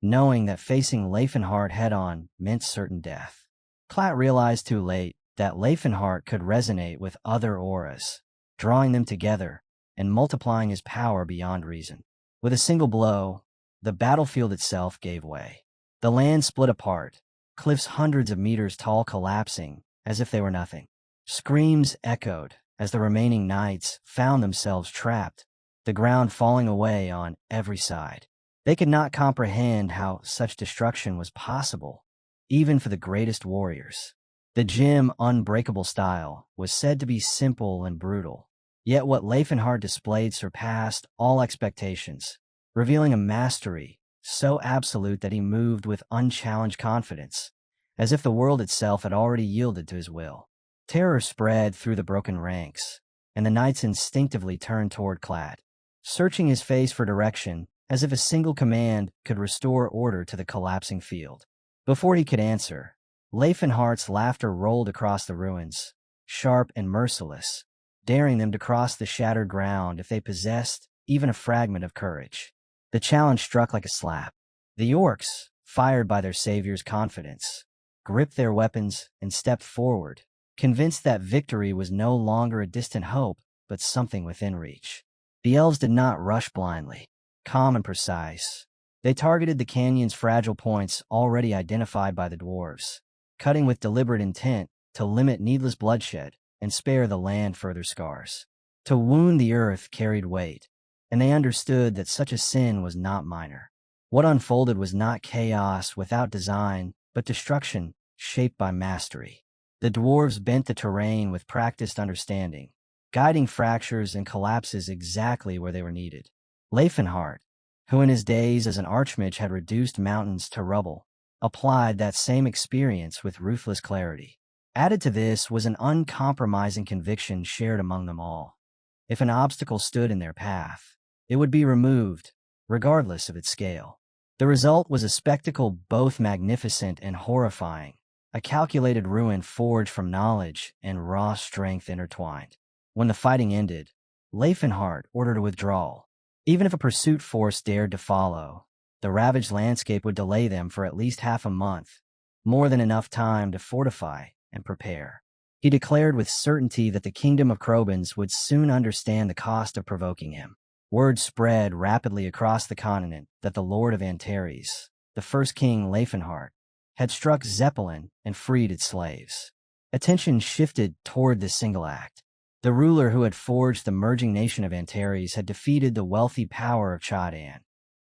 knowing that facing Leifenhart head-on meant certain death. Klatt realized too late that Leifenhart could resonate with other auras, drawing them together and multiplying his power beyond reason. With a single blow, the battlefield itself gave way. The land split apart, cliffs hundreds of meters tall collapsing as if they were nothing. Screams echoed as the remaining knights found themselves trapped, the ground falling away on every side. They could not comprehend how such destruction was possible, even for the greatest warriors. The gem Unbreakable style was said to be simple and brutal, yet what Leifenhart displayed surpassed all expectations, revealing a mastery so absolute that he moved with unchallenged confidence, as if the world itself had already yielded to his will. Terror spread through the broken ranks, and the knights instinctively turned toward Klatt, searching his face for direction as if a single command could restore order to the collapsing field. Before he could answer, Leifenhart's laughter rolled across the ruins, sharp and merciless, daring them to cross the shattered ground if they possessed even a fragment of courage. The challenge struck like a slap. The orcs, fired by their savior's confidence, gripped their weapons and stepped forward, convinced that victory was no longer a distant hope, but something within reach. The elves did not rush blindly, calm and precise. They targeted the canyon's fragile points already identified by the dwarves, cutting with deliberate intent to limit needless bloodshed and spare the land further scars. To wound the earth carried weight, and they understood that such a sin was not minor. What unfolded was not chaos without design, but destruction shaped by mastery. The dwarves bent the terrain with practiced understanding, guiding fractures and collapses exactly where they were needed. Leifenhart, who in his days as an archmage had reduced mountains to rubble, applied that same experience with ruthless clarity. Added to this was an uncompromising conviction shared among them all. If an obstacle stood in their path, it would be removed, regardless of its scale. The result was a spectacle both magnificent and horrifying, a calculated ruin forged from knowledge and raw strength intertwined. When the fighting ended, Leifenhart ordered a withdrawal. Even if a pursuit force dared to follow, the ravaged landscape would delay them for at least half a month, more than enough time to fortify and prepare. He declared with certainty that the kingdom of Krobans would soon understand the cost of provoking him. Word spread rapidly across the continent that the Lord of Antares, the First King Leifenhart, had struck Zeppelin and freed its slaves. Attention shifted toward this single act. The ruler who had forged the merging nation of Antares had defeated the wealthy power of Chaadan,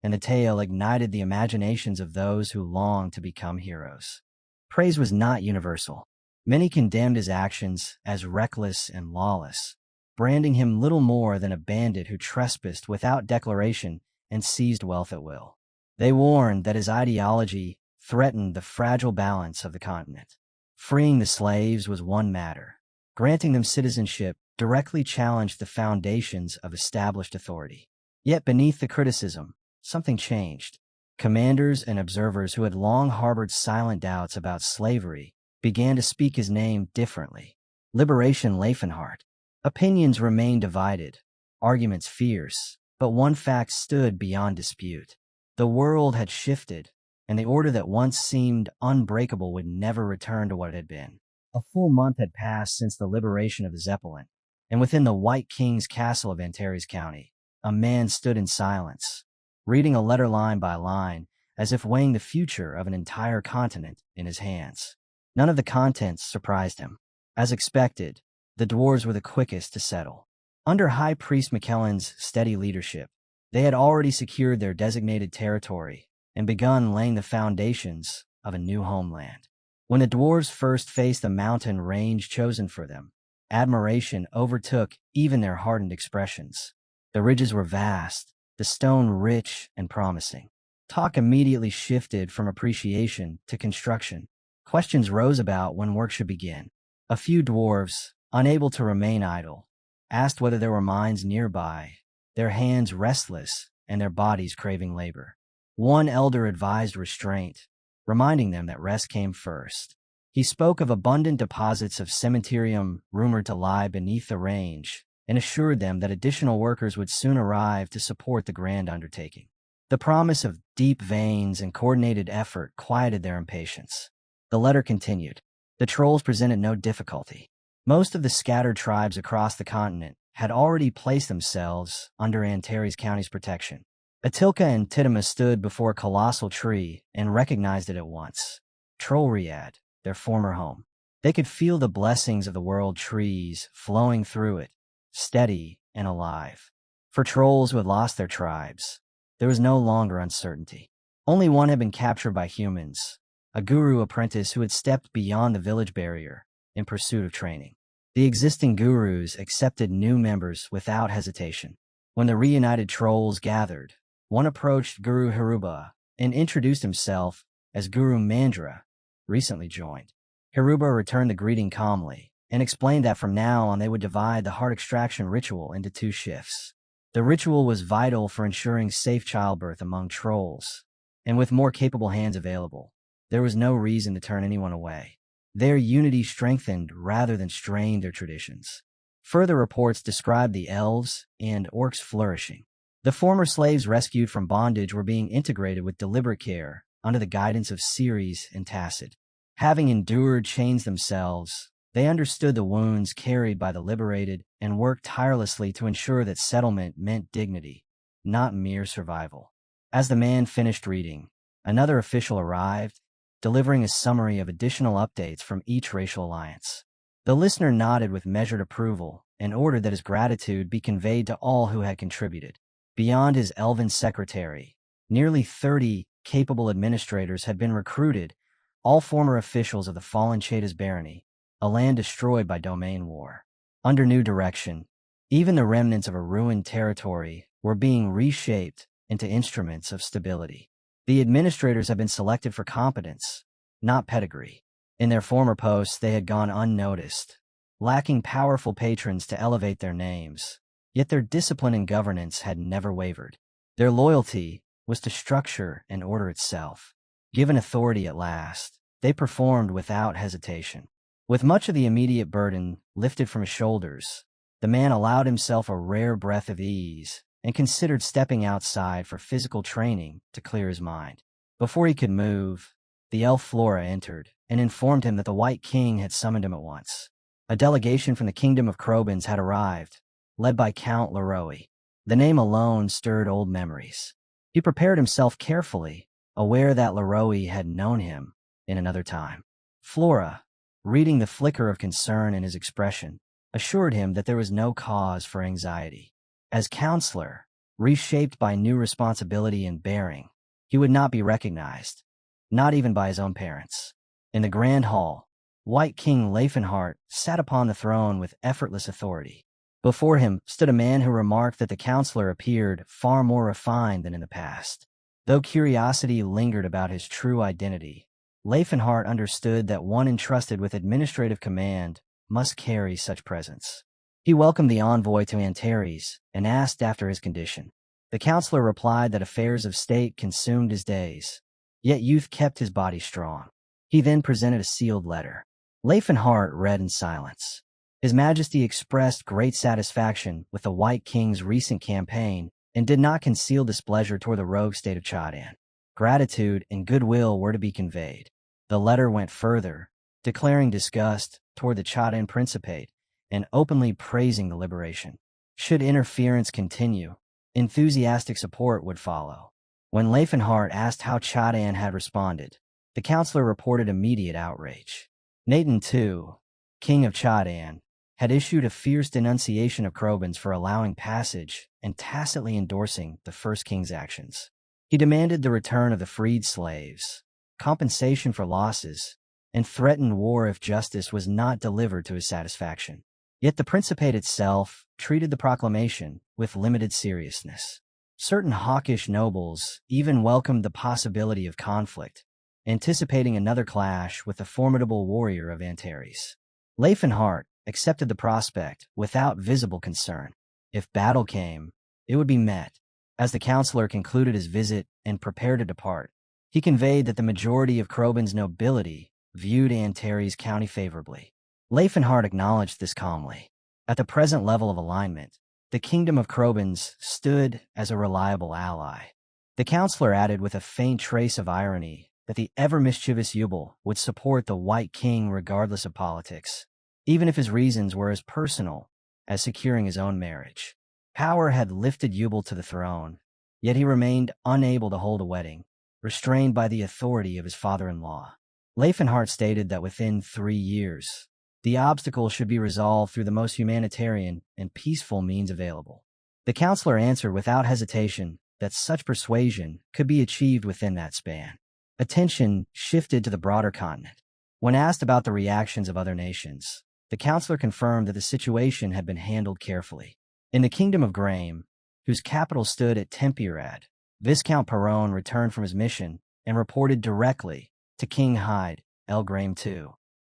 and the tale ignited the imaginations of those who longed to become heroes. Praise was not universal. Many condemned his actions as reckless and lawless, branding him little more than a bandit who trespassed without declaration and seized wealth at will. They warned that his ideology threatened the fragile balance of the continent. Freeing the slaves was one matter. Granting them citizenship directly challenged the foundations of established authority. Yet beneath the criticism, something changed. Commanders and observers who had long harbored silent doubts about slavery began to speak his name differently. Liberation Leifenhart. Opinions remained divided, arguments fierce, but one fact stood beyond dispute. The world had shifted, and the order that once seemed unbreakable would never return to what it had been. A full month had passed since the liberation of the Zeppelin, and within the White King's castle of Antares County, a man stood in silence, reading a letter line by line, as if weighing the future of an entire continent in his hands. None of the contents surprised him. As expected, the dwarves were the quickest to settle. Under High Priest McKellen's steady leadership, they had already secured their designated territory and begun laying the foundations of a new homeland. When the dwarves first faced the mountain range chosen for them, admiration overtook even their hardened expressions. The ridges were vast, the stone rich and promising. Talk immediately shifted from appreciation to construction. Questions rose about when work should begin. A few dwarves, unable to remain idle, asked whether there were mines nearby, their hands restless and their bodies craving labor. One elder advised restraint, reminding them that rest came first. He spoke of abundant deposits of cementarium rumored to lie beneath the range, and assured them that additional workers would soon arrive to support the grand undertaking. The promise of deep veins and coordinated effort quieted their impatience. The letter continued. The trolls presented no difficulty. Most of the scattered tribes across the continent had already placed themselves under Antares County's protection. Atilka and Tittima stood before a colossal tree and recognized it at once. Trollriad, their former home. They could feel the blessings of the world trees flowing through it, steady and alive. For trolls who had lost their tribes, there was no longer uncertainty. Only one had been captured by humans, a guru apprentice who had stepped beyond the village barrier in pursuit of training. The existing gurus accepted new members without hesitation. When the reunited trolls gathered, one approached Guru Hiruba and introduced himself as Guru Mandra, recently joined. Hiruba returned the greeting calmly and explained that from now on they would divide the heart extraction ritual into 2 shifts. The ritual was vital for ensuring safe childbirth among trolls, and with more capable hands available, there was no reason to turn anyone away. Their unity strengthened rather than strained their traditions. Further reports described the elves and orcs flourishing. The former slaves rescued from bondage were being integrated with deliberate care under the guidance of Ceres and Tacit. Having endured chains themselves, they understood the wounds carried by the liberated and worked tirelessly to ensure that settlement meant dignity, not mere survival. As the man finished reading, another official arrived, delivering a summary of additional updates from each racial alliance. The listener nodded with measured approval and ordered that his gratitude be conveyed to all who had contributed. Beyond his elven secretary, nearly 30 capable administrators had been recruited, all former officials of the fallen Cheetah's barony, a land destroyed by domain war. Under new direction, even the remnants of a ruined territory were being reshaped into instruments of stability. The administrators had been selected for competence, not pedigree. In their former posts, they had gone unnoticed, lacking powerful patrons to elevate their names. Yet their discipline and governance had never wavered. Their loyalty was to structure and order itself. Given authority at last, they performed without hesitation. With much of the immediate burden lifted from his shoulders, the man allowed himself a rare breath of ease and considered stepping outside for physical training to clear his mind. Before he could move, the elf Flora entered and informed him that the White King had summoned him at once. A delegation from the Kingdom of Krobans had arrived, led by Count Leroy. The name alone stirred old memories. He prepared himself carefully, aware that Leroy had known him in another time. Flora, reading the flicker of concern in his expression, assured him that there was no cause for anxiety. As counselor, reshaped by new responsibility and bearing, he would not be recognized, not even by his own parents. In the grand hall, White King Leifenhart sat upon the throne with effortless authority. Before him stood a man who remarked that the counselor appeared far more refined than in the past. Though curiosity lingered about his true identity, Leifenhart understood that one entrusted with administrative command must carry such presence. He welcomed the envoy to Antares and asked after his condition. The counselor replied that affairs of state consumed his days, yet youth kept his body strong. He then presented a sealed letter. Leifenhart read in silence. His Majesty expressed great satisfaction with the White King's recent campaign and did not conceal displeasure toward the rogue state of Chaadan. Gratitude and goodwill were to be conveyed. The letter went further, declaring disgust toward the Chaadan Principate and openly praising the liberation. Should interference continue, enthusiastic support would follow. When Leifenhart asked how Chaadan had responded, the counselor reported immediate outrage. Nathan II, king of Chaadan, had issued a fierce denunciation of Krobans for allowing passage and tacitly endorsing the first king's actions. He demanded the return of the freed slaves, compensation for losses, and threatened war if justice was not delivered to his satisfaction. Yet the Principate itself treated the proclamation with limited seriousness. Certain hawkish nobles even welcomed the possibility of conflict, anticipating another clash with the formidable warrior of Antares. Leifenhart accepted the prospect without visible concern. If battle came, it would be met. As the counselor concluded his visit and prepared to depart, he conveyed that the majority of Krobans' nobility viewed Antares County favorably. Leifenhart acknowledged this calmly. At the present level of alignment, the kingdom of Krobans stood as a reliable ally. The counselor added with a faint trace of irony that the ever-mischievous Yubel would support the White King regardless of politics, even if his reasons were as personal as securing his own marriage. Power had lifted Yubel to the throne, yet he remained unable to hold a wedding, restrained by the authority of his father-in-law. Leifenhart stated that within 3 years, the obstacle should be resolved through the most humanitarian and peaceful means available. The counselor answered without hesitation that such persuasion could be achieved within that span. Attention shifted to the broader continent. When asked about the reactions of other nations, the counselor confirmed that the situation had been handled carefully. In the kingdom of Graeme, whose capital stood at Tempierad, Viscount Perron returned from his mission and reported directly to King Hyde, El Graeme II.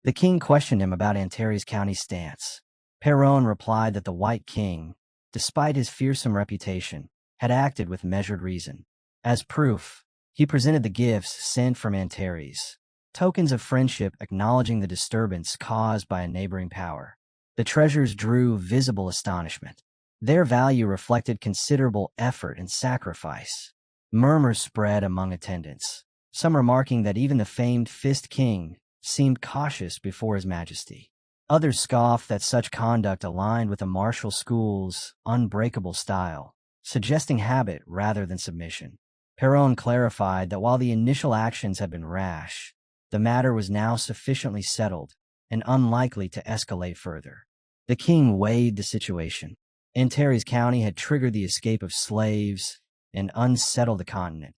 The king questioned him about Antares County's stance. Perron replied that the White King, despite his fearsome reputation, had acted with measured reason. As proof, he presented the gifts sent from Antares, tokens of friendship acknowledging the disturbance caused by a neighboring power. The treasures drew visible astonishment. Their value reflected considerable effort and sacrifice. Murmurs spread among attendants, some remarking that even the famed Fist King seemed cautious before his majesty. Others scoffed that such conduct aligned with the martial school's unbreakable style, suggesting habit rather than submission. Perron clarified that while the initial actions had been rash, the matter was now sufficiently settled and unlikely to escalate further. The king weighed the situation. Antares County had triggered the escape of slaves and unsettled the continent,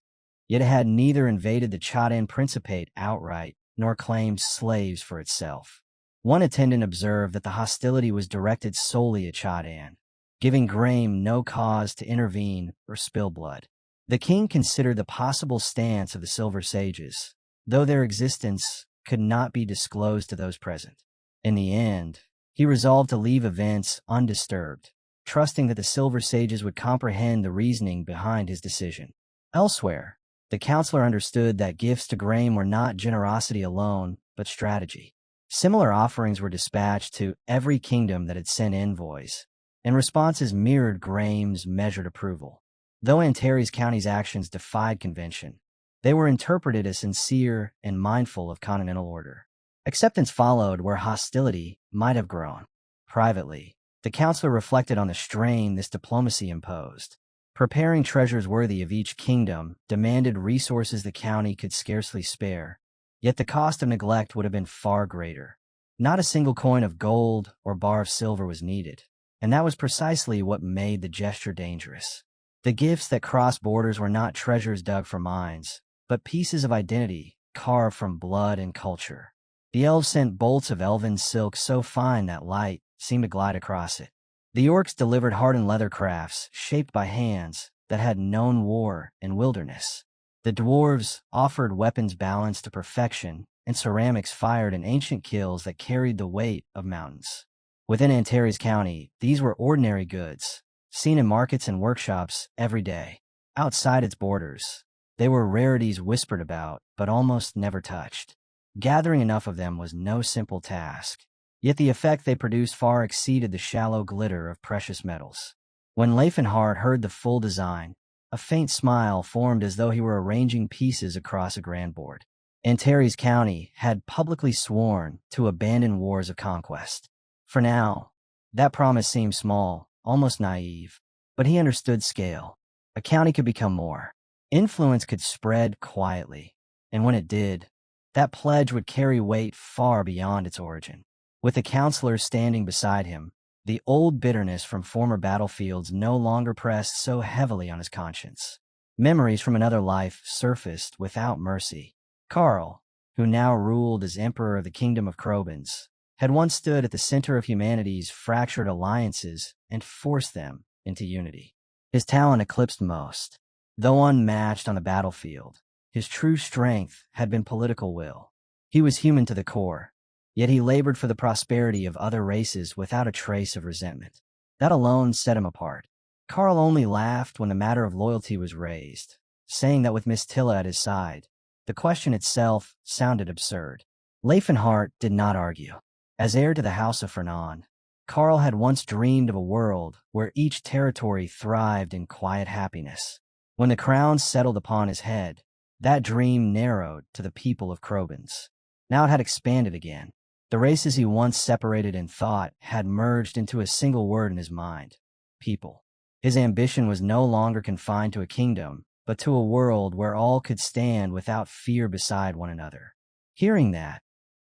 yet it had neither invaded the Chaadan Principate outright nor claimed slaves for itself. One attendant observed that the hostility was directed solely at Chaadan, giving Graeme no cause to intervene or spill blood. The king considered the possible stance of the Silver Sages, though their existence could not be disclosed to those present. In the end, he resolved to leave events undisturbed, trusting that the Silver Sages would comprehend the reasoning behind his decision. Elsewhere, the counselor understood that gifts to Graeme were not generosity alone, but strategy. Similar offerings were dispatched to every kingdom that had sent envoys, and responses mirrored Graeme's measured approval. Though Antares County's actions defied convention, they were interpreted as sincere and mindful of continental order. Acceptance followed where hostility might have grown. Privately, the counselor reflected on the strain this diplomacy imposed. Preparing treasures worthy of each kingdom demanded resources the county could scarcely spare, yet the cost of neglect would have been far greater. Not a single coin of gold or bar of silver was needed, and that was precisely what made the gesture dangerous. The gifts that crossed borders were not treasures dug from mines, but pieces of identity carved from blood and culture. The elves sent bolts of elven silk so fine that light seemed to glide across it. The orcs delivered hardened leather crafts shaped by hands that had known war and wilderness. The dwarves offered weapons balanced to perfection, and ceramics fired in ancient kilns that carried the weight of mountains. Within Antares County, these were ordinary goods, seen in markets and workshops every day. Outside its borders, they were rarities whispered about, but almost never touched. Gathering enough of them was no simple task, yet the effect they produced far exceeded the shallow glitter of precious metals. When Leifenhart heard the full design, a faint smile formed as though he were arranging pieces across a grand board. Antares County had publicly sworn to abandon wars of conquest. For now, that promise seemed small, almost naive, but he understood scale. A county could become more. Influence could spread quietly, and when it did, that pledge would carry weight far beyond its origin. With the counselors standing beside him, the old bitterness from former battlefields no longer pressed so heavily on his conscience. Memories from another life surfaced without mercy. Karl, who now ruled as Emperor of the Kingdom of Krobans, had once stood at the center of humanity's fractured alliances and forced them into unity. His talent eclipsed most. Though unmatched on the battlefield, his true strength had been political will. He was human to the core, yet he labored for the prosperity of other races without a trace of resentment. That alone set him apart. Karl only laughed when the matter of loyalty was raised, saying that with Miss Tilla at his side, the question itself sounded absurd. Leifenhart did not argue. As heir to the House of Fernan, Karl had once dreamed of a world where each territory thrived in quiet happiness. When the crown settled upon his head, that dream narrowed to the people of Krobans. Now it had expanded again. The races he once separated in thought had merged into a single word in his mind: people. His ambition was no longer confined to a kingdom, but to a world where all could stand without fear beside one another. Hearing that,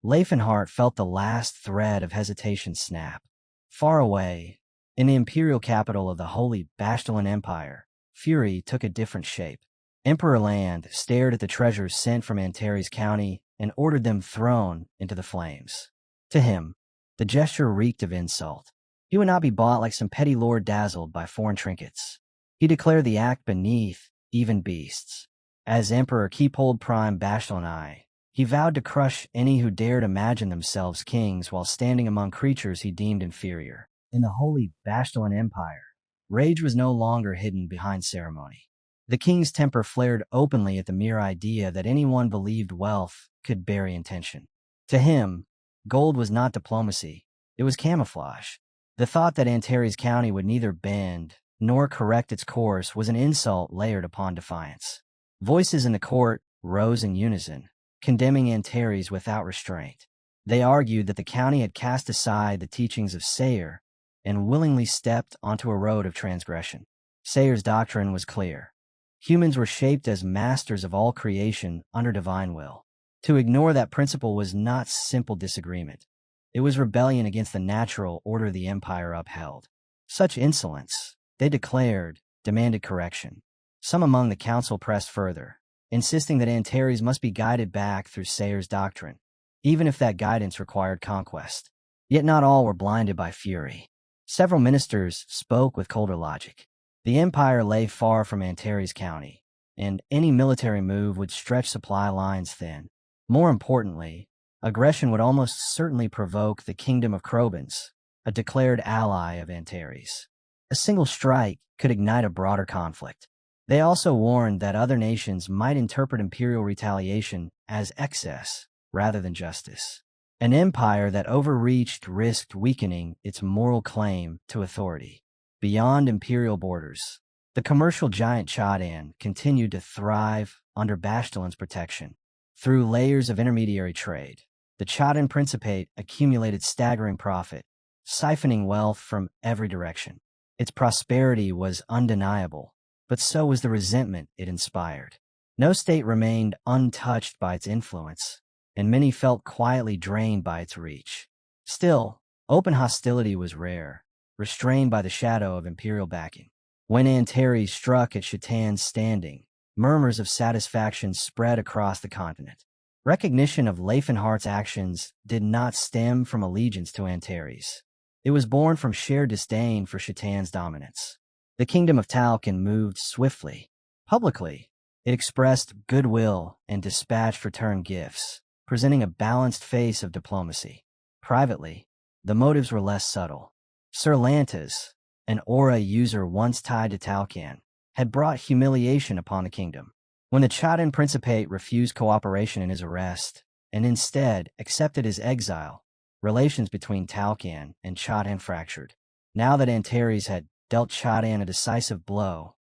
Leifenhart felt the last thread of hesitation snap. Far away, in the imperial capital of the Holy Bastillan Empire, fury took a different shape. Emperor Land stared at the treasures sent from Antares County and ordered them thrown into the flames. To him, the gesture reeked of insult. He would not be bought like some petty lord dazzled by foreign trinkets. He declared the act beneath even beasts. As Emperor Keepold Prime Bastillanai, he vowed to crush any who dared imagine themselves kings while standing among creatures he deemed inferior. In the Holy Bastillan Empire, rage was no longer hidden behind ceremony. The king's temper flared openly at the mere idea that anyone believed wealth could bury intention. To him, gold was not diplomacy, it was camouflage. The thought that Antares County would neither bend nor correct its course was an insult layered upon defiance. Voices in the court rose in unison, condemning Antares without restraint. They argued that the county had cast aside the teachings of Sayre and willingly stepped onto a road of transgression. Sayre's doctrine was clear. Humans were shaped as masters of all creation under divine will. To ignore that principle was not simple disagreement. It was rebellion against the natural order the empire upheld. Such insolence, they declared, demanded correction. Some among the council pressed further, insisting that Antares must be guided back through Sayre's doctrine, even if that guidance required conquest. Yet not all were blinded by fury. Several ministers spoke with colder logic. The empire lay far from Antares County, and any military move would stretch supply lines thin. More importantly, aggression would almost certainly provoke the Kingdom of Krobans, a declared ally of Antares. A single strike could ignite a broader conflict. They also warned that other nations might interpret imperial retaliation as excess rather than justice. An empire that overreached risked weakening its moral claim to authority. Beyond imperial borders, the commercial giant Chadan continued to thrive under Bastillan's protection. Through layers of intermediary trade, the Chadan Principate accumulated staggering profit, siphoning wealth from every direction. Its prosperity was undeniable, but so was the resentment it inspired. No state remained untouched by its influence, and many felt quietly drained by its reach. Still, open hostility was rare, restrained by the shadow of imperial backing. When Antares struck at Chatan's standing, murmurs of satisfaction spread across the continent. Recognition of Leifenhart's actions did not stem from allegiance to Antares. It was born from shared disdain for Shatan's dominance. The kingdom of Talcan moved swiftly. Publicly, it expressed goodwill and dispatched return gifts, presenting a balanced face of diplomacy. Privately, the motives were less subtle. Sir Lantas, an aura user once tied to Talcan, had brought humiliation upon the kingdom. When the Chatan Principate refused cooperation in his arrest, and instead accepted his exile, relations between Talcan and Chatan fractured. Now that Antares had dealt Chatan a decisive blow,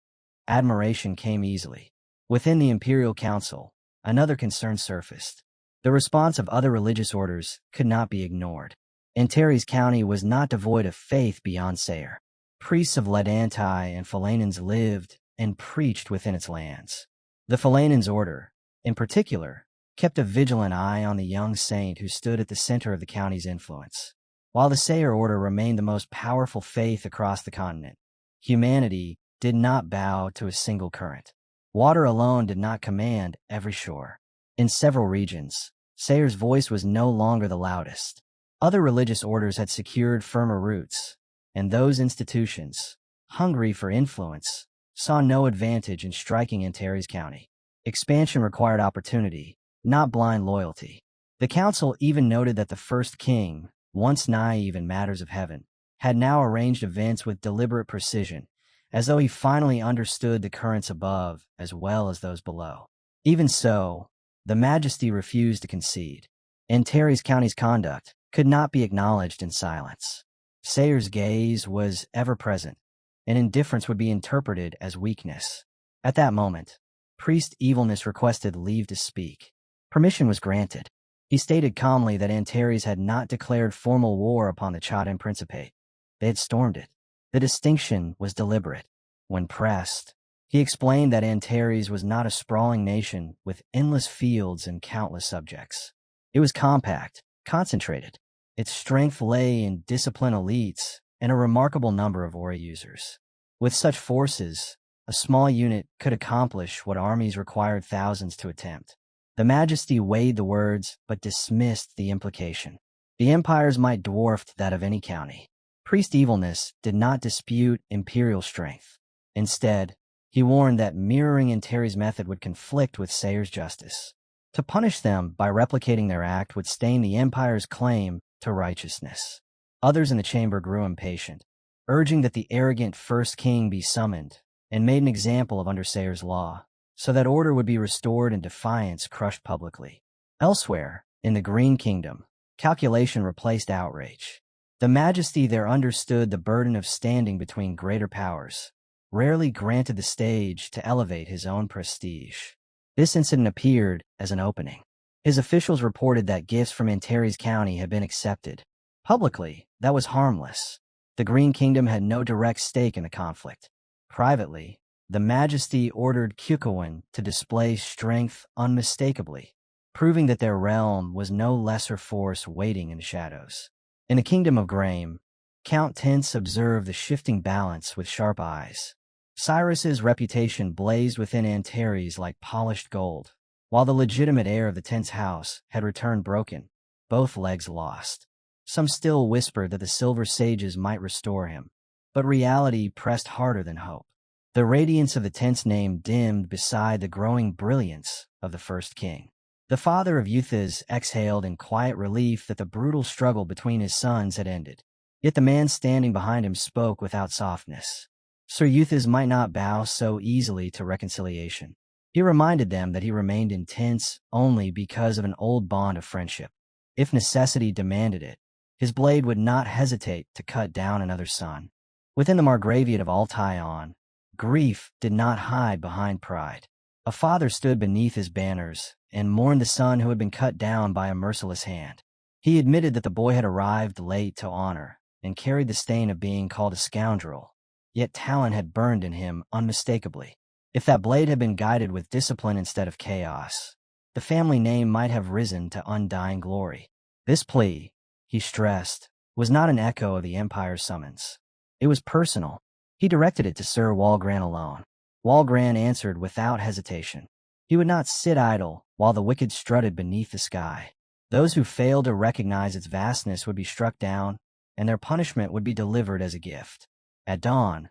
admiration came easily. Within the Imperial Council, another concern surfaced. The response of other religious orders could not be ignored. Antares County was not devoid of faith beyond Sayre. Priests of Ledantai and Philanans lived and preached within its lands. The Philanans order, in particular, kept a vigilant eye on the young saint who stood at the center of the county's influence. While the Sayre order remained the most powerful faith across the continent, humanity did not bow to a single current. Water alone did not command every shore. In several regions, Sayre's voice was no longer the loudest. Other religious orders had secured firmer roots, and those institutions, hungry for influence, saw no advantage in striking Antares County. Expansion required opportunity, not blind loyalty. The council even noted that the first king, once naive in matters of heaven, had now arranged events with deliberate precision, as though he finally understood the currents above as well as those below. Even so, the Majesty refused to concede. Antares County's conduct could not be acknowledged in silence. Sayre's gaze was ever present, and indifference would be interpreted as weakness. At that moment, Priest Evilness requested leave to speak. Permission was granted. He stated calmly that Antares had not declared formal war upon the Chatan Principate. They had stormed it. The distinction was deliberate. When pressed, he explained that Antares was not a sprawling nation with endless fields and countless subjects. It was compact, concentrated. Its strength lay in disciplined elites and a remarkable number of aura users. With such forces, a small unit could accomplish what armies required thousands to attempt. The Majesty weighed the words but dismissed the implication. The Empire's might dwarfed that of any county. Priest Evilness did not dispute imperial strength. Instead, he warned that mirroring Antares' method would conflict with Sayre's justice. To punish them by replicating their act would stain the Empire's claim to righteousness. Others in the chamber grew impatient, urging that the arrogant first king be summoned and made an example of under Sayre's law, so that order would be restored and defiance crushed publicly. Elsewhere, in the Green Kingdom, calculation replaced outrage. The Majesty there understood the burden of standing between greater powers, rarely granted the stage to elevate his own prestige. This incident appeared as an opening. His officials reported that gifts from Antares County had been accepted. Publicly, that was harmless. The Green Kingdom had no direct stake in the conflict. Privately, the Majesty ordered Kukawin to display strength unmistakably, proving that their realm was no lesser force waiting in the shadows. In the Kingdom of Graham, Count Tense observed the shifting balance with sharp eyes. Cyrus's reputation blazed within Antares like polished gold, while the legitimate heir of the Tense house had returned broken, both legs lost. Some still whispered that the Silver Sages might restore him, but reality pressed harder than hope. The radiance of the Tense name dimmed beside the growing brilliance of the first king. The father of Euthes exhaled in quiet relief that the brutal struggle between his sons had ended. Yet the man standing behind him spoke without softness. Sir Euthes might not bow so easily to reconciliation. He reminded them that he remained intense only because of an old bond of friendship. If necessity demanded it, his blade would not hesitate to cut down another son. Within the Margraviate of Altaion, grief did not hide behind pride. A father stood beneath his banners and mourned the son who had been cut down by a merciless hand. He admitted that the boy had arrived late to honor and carried the stain of being called a scoundrel, yet talent had burned in him unmistakably. If that blade had been guided with discipline instead of chaos, the family name might have risen to undying glory. This plea, he stressed, was not an echo of the Empire's summons. It was personal. He directed it to Sir Walgran alone. Walgran answered without hesitation. He would not sit idle while the wicked strutted beneath the sky. Those who failed to recognize its vastness would be struck down, and their punishment would be delivered as a gift. At dawn,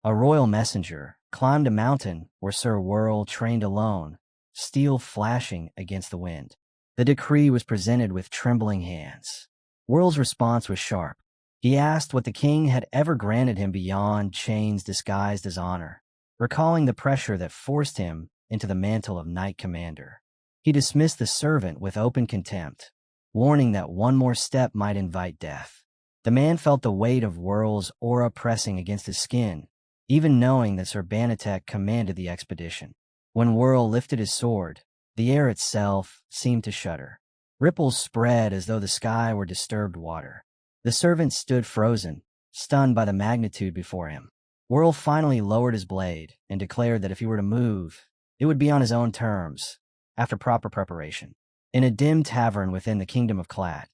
a royal messenger climbed a mountain where Sir Whirl trained alone, steel flashing against the wind. The decree was presented with trembling hands. Whirl's response was sharp. He asked what the king had ever granted him beyond chains disguised as honor, recalling the pressure that forced him into the mantle of Knight Commander. He dismissed the servant with open contempt, warning that one more step might invite death. The man felt the weight of Whirl's aura pressing against his skin, even knowing that Sir Banatek commanded the expedition. When Whirl lifted his sword, the air itself seemed to shudder. Ripples spread as though the sky were disturbed water. The servant stood frozen, stunned by the magnitude before him. Whirl finally lowered his blade and declared that if he were to move, it would be on his own terms, after proper preparation. In a dim tavern within the kingdom of Clad,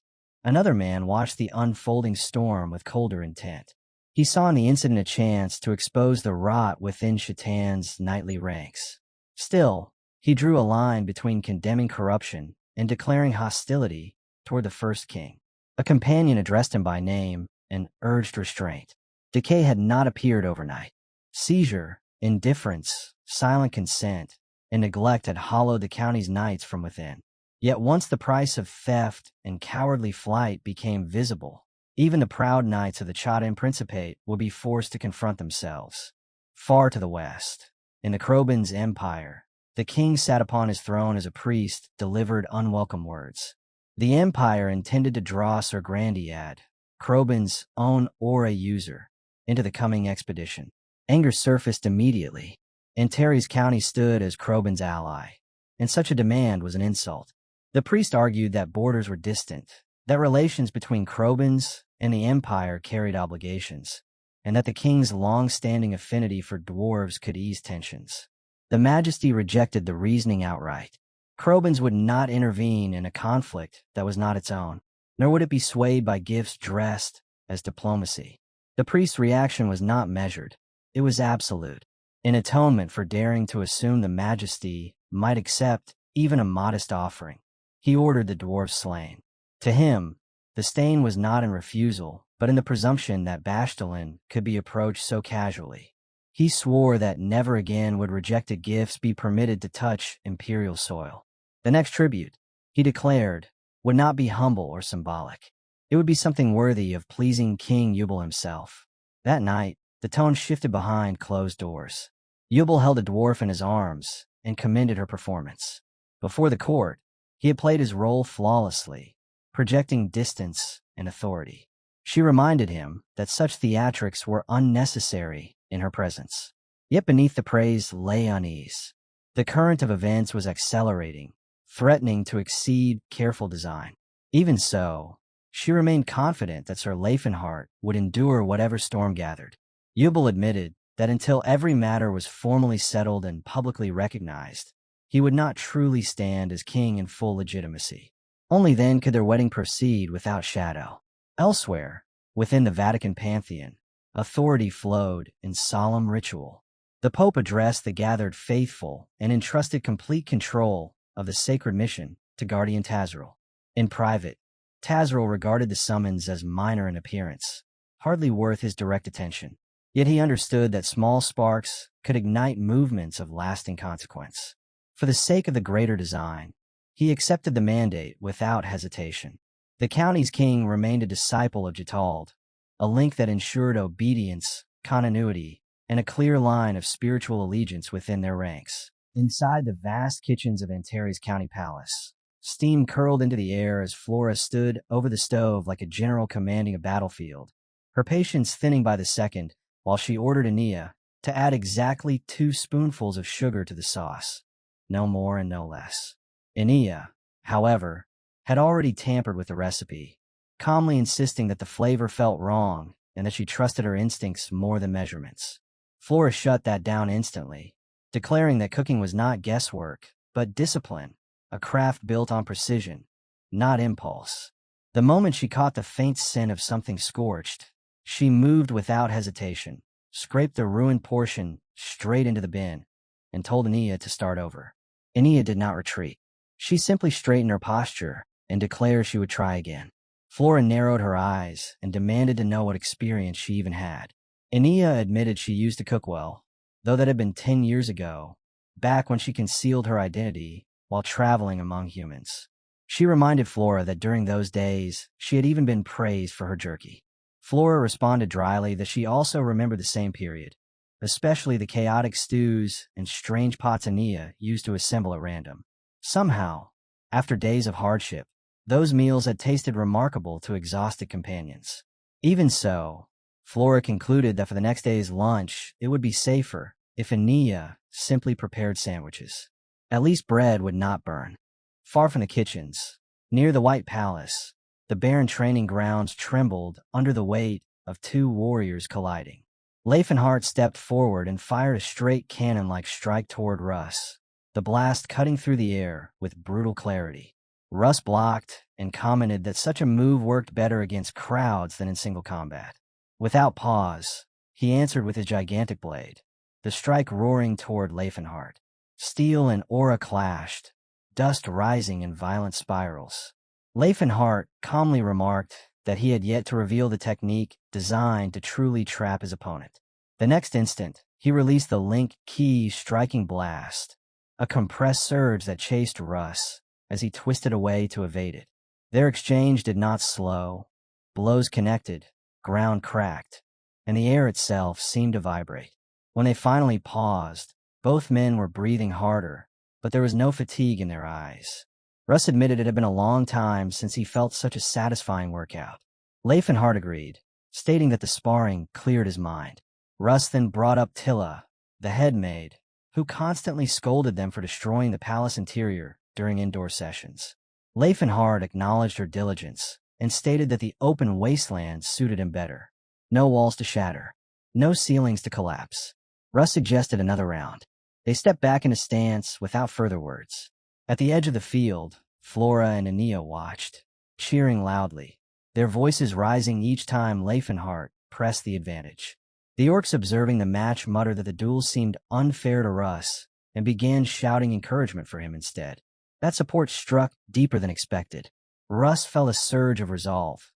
another man watched the unfolding storm with colder intent. He saw in the incident a chance to expose the rot within Shatan's knightly ranks. Still, he drew a line between condemning corruption and declaring hostility toward the first king. A companion addressed him by name and urged restraint. Decay had not appeared overnight. Seizure, indifference, silent consent, and neglect had hollowed the county's knights from within. Yet once the price of theft and cowardly flight became visible, even the proud knights of the Chaden Principate would be forced to confront themselves. Far to the west, in the Krobin's empire, the king sat upon his throne as a priest delivered unwelcome words. The empire intended to draw Sir Grandiad, Krobin's own aura user, into the coming expedition. Anger surfaced immediately. Antares County stood as Krobin's ally, and such a demand was an insult. The priest argued that borders were distant, that relations between Krobins and the Empire carried obligations, and that the king's long-standing affinity for dwarves could ease tensions. The Majesty rejected the reasoning outright. Krobins would not intervene in a conflict that was not its own, nor would it be swayed by gifts dressed as diplomacy. The priest's reaction was not measured. It was absolute. In atonement for daring to assume the Majesty might accept even a modest offering, he ordered the dwarves slain. To him, the stain was not in refusal, but in the presumption that Bashdalin could be approached so casually. He swore that never again would rejected gifts be permitted to touch imperial soil. The next tribute, he declared, would not be humble or symbolic. It would be something worthy of pleasing King Yubel himself. That night, the tone shifted behind closed doors. Yubel held a dwarf in his arms and commended her performance. Before the court, he had played his role flawlessly, projecting distance and authority. She reminded him that such theatrics were unnecessary in her presence. Yet beneath the praise lay unease. The current of events was accelerating, threatening to exceed careful design. Even so, she remained confident that Sir Leifenhart would endure whatever storm gathered. Yubel admitted that until every matter was formally settled and publicly recognized, he would not truly stand as king in full legitimacy. Only then could their wedding proceed without shadow. Elsewhere, within the Vatican pantheon, authority flowed in solemn ritual. The Pope addressed the gathered faithful and entrusted complete control of the sacred mission to Guardian Tazriel. In private, Tazriel regarded the summons as minor in appearance, hardly worth his direct attention. Yet he understood that small sparks could ignite movements of lasting consequence. For the sake of the greater design, he accepted the mandate without hesitation. The county's king remained a disciple of Jatald, a link that ensured obedience, continuity, and a clear line of spiritual allegiance within their ranks. Inside the vast kitchens of Antares County Palace, steam curled into the air as Flora stood over the stove like a general commanding a battlefield, her patience thinning by the second, while she ordered Ania to add exactly 2 spoonfuls of sugar to the sauce, no more and no less. Ania, however, had already tampered with the recipe, calmly insisting that the flavor felt wrong and that she trusted her instincts more than measurements. Flora shut that down instantly, declaring that cooking was not guesswork, but discipline, a craft built on precision, not impulse. The moment she caught the faint scent of something scorched, she moved without hesitation, scraped the ruined portion straight into the bin, and told Ania to start over. Ania did not retreat. She simply straightened her posture and declared she would try again. Flora narrowed her eyes and demanded to know what experience she even had. Enia admitted she used to cook well, though that had been 10 years ago, back when she concealed her identity while traveling among humans. She reminded Flora that during those days, she had even been praised for her jerky. Flora responded dryly that she also remembered the same period, especially the chaotic stews and strange pots Enia used to assemble at random. Somehow, after days of hardship, those meals had tasted remarkable to exhausted companions. Even so, Flora concluded that for the next day's lunch, it would be safer if Enia simply prepared sandwiches. At least bread would not burn. Far from the kitchens, near the White Palace, the barren training grounds trembled under the weight of two warriors colliding. Leifenhart stepped forward and fired a straight cannon-like strike toward Russ, the blast cutting through the air with brutal clarity. Russ blocked and commented that such a move worked better against crowds than in single combat. Without pause, he answered with his gigantic blade, the strike roaring toward Leifenhart. Steel and aura clashed, dust rising in violent spirals. Leifenhart calmly remarked that he had yet to reveal the technique designed to truly trap his opponent. The next instant, he released the link key striking blast, a compressed surge that chased Russ as he twisted away to evade it. Their exchange did not slow. Blows connected, ground cracked, and the air itself seemed to vibrate. When they finally paused, both men were breathing harder, but there was no fatigue in their eyes. Russ admitted it had been a long time since he felt such a satisfying workout. Leifenhart agreed, stating that the sparring cleared his mind. Russ then brought up Tilla, the head maid, who constantly scolded them for destroying the palace interior during indoor sessions. Leifenhart acknowledged her diligence and stated that the open wasteland suited him better. No walls to shatter, no ceilings to collapse. Russ suggested another round. They stepped back in a stance without further words. At the edge of the field, Flora and Enia watched, cheering loudly, their voices rising each time Leifenhart pressed the advantage. The orcs observing the match muttered that the duel seemed unfair to Russ and began shouting encouragement for him instead. That support struck deeper than expected. Russ felt a surge of resolve,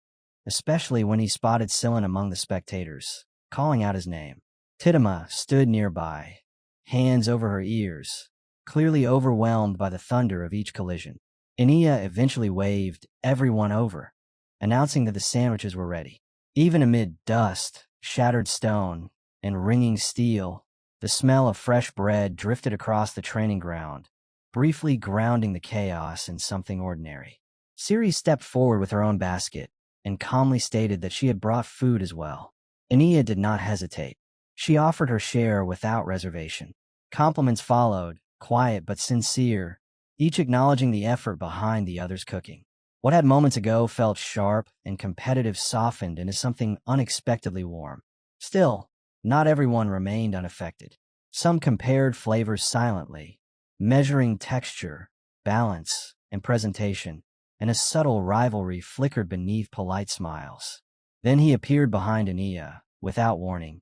especially when he spotted Scylla among the spectators, calling out his name. Tidima stood nearby, hands over her ears, clearly overwhelmed by the thunder of each collision. Enia eventually waved everyone over, announcing that the sandwiches were ready. Even amid dust, shattered stone, and ringing steel, the smell of fresh bread drifted across the training ground, briefly grounding the chaos in something ordinary. Ceres stepped forward with her own basket and calmly stated that she had brought food as well. Enia did not hesitate. She offered her share without reservation. Compliments followed, quiet but sincere, each acknowledging the effort behind the other's cooking. What had moments ago felt sharp and competitive softened into something unexpectedly warm. Still, not everyone remained unaffected. Some compared flavors silently, measuring texture, balance, and presentation, and a subtle rivalry flickered beneath polite smiles. Then he appeared behind Enia, without warning,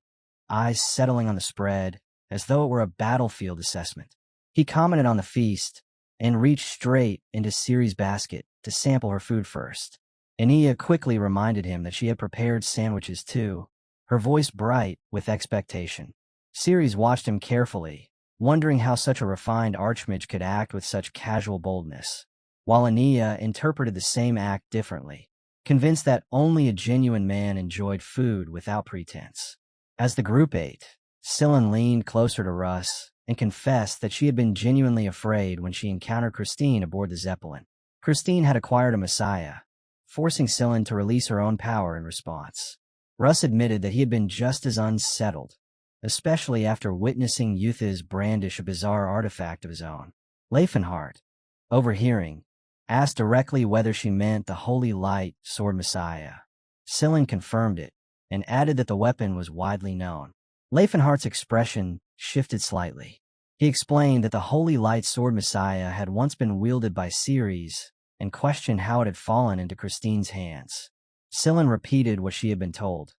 eyes settling on the spread as though it were a battlefield assessment. He commented on the feast and reached straight into Ceres' basket to sample her food first. Enia quickly reminded him that she had prepared sandwiches too, her voice bright with expectation. Ceres watched him carefully, wondering how such a refined archmage could act with such casual boldness, while Enia interpreted the same act differently, convinced that only a genuine man enjoyed food without pretense. As the group ate, Scylla leaned closer to Russ and confessed that she had been genuinely afraid when she encountered Christine aboard the Zeppelin. Christine had acquired a messiah, forcing Scylla to release her own power in response. Russ admitted that he had been just as unsettled, especially after witnessing Yuthiz brandish a bizarre artifact of his own. Leifenhart, overhearing, asked directly whether she meant the Holy Light Sword Messiah. Scylla confirmed it, and added that the weapon was widely known. Leifenhart's expression shifted slightly. He explained that the Holy Light Sword Messiah had once been wielded by Ceres and questioned how it had fallen into Christine's hands. Scylla repeated what she had been told.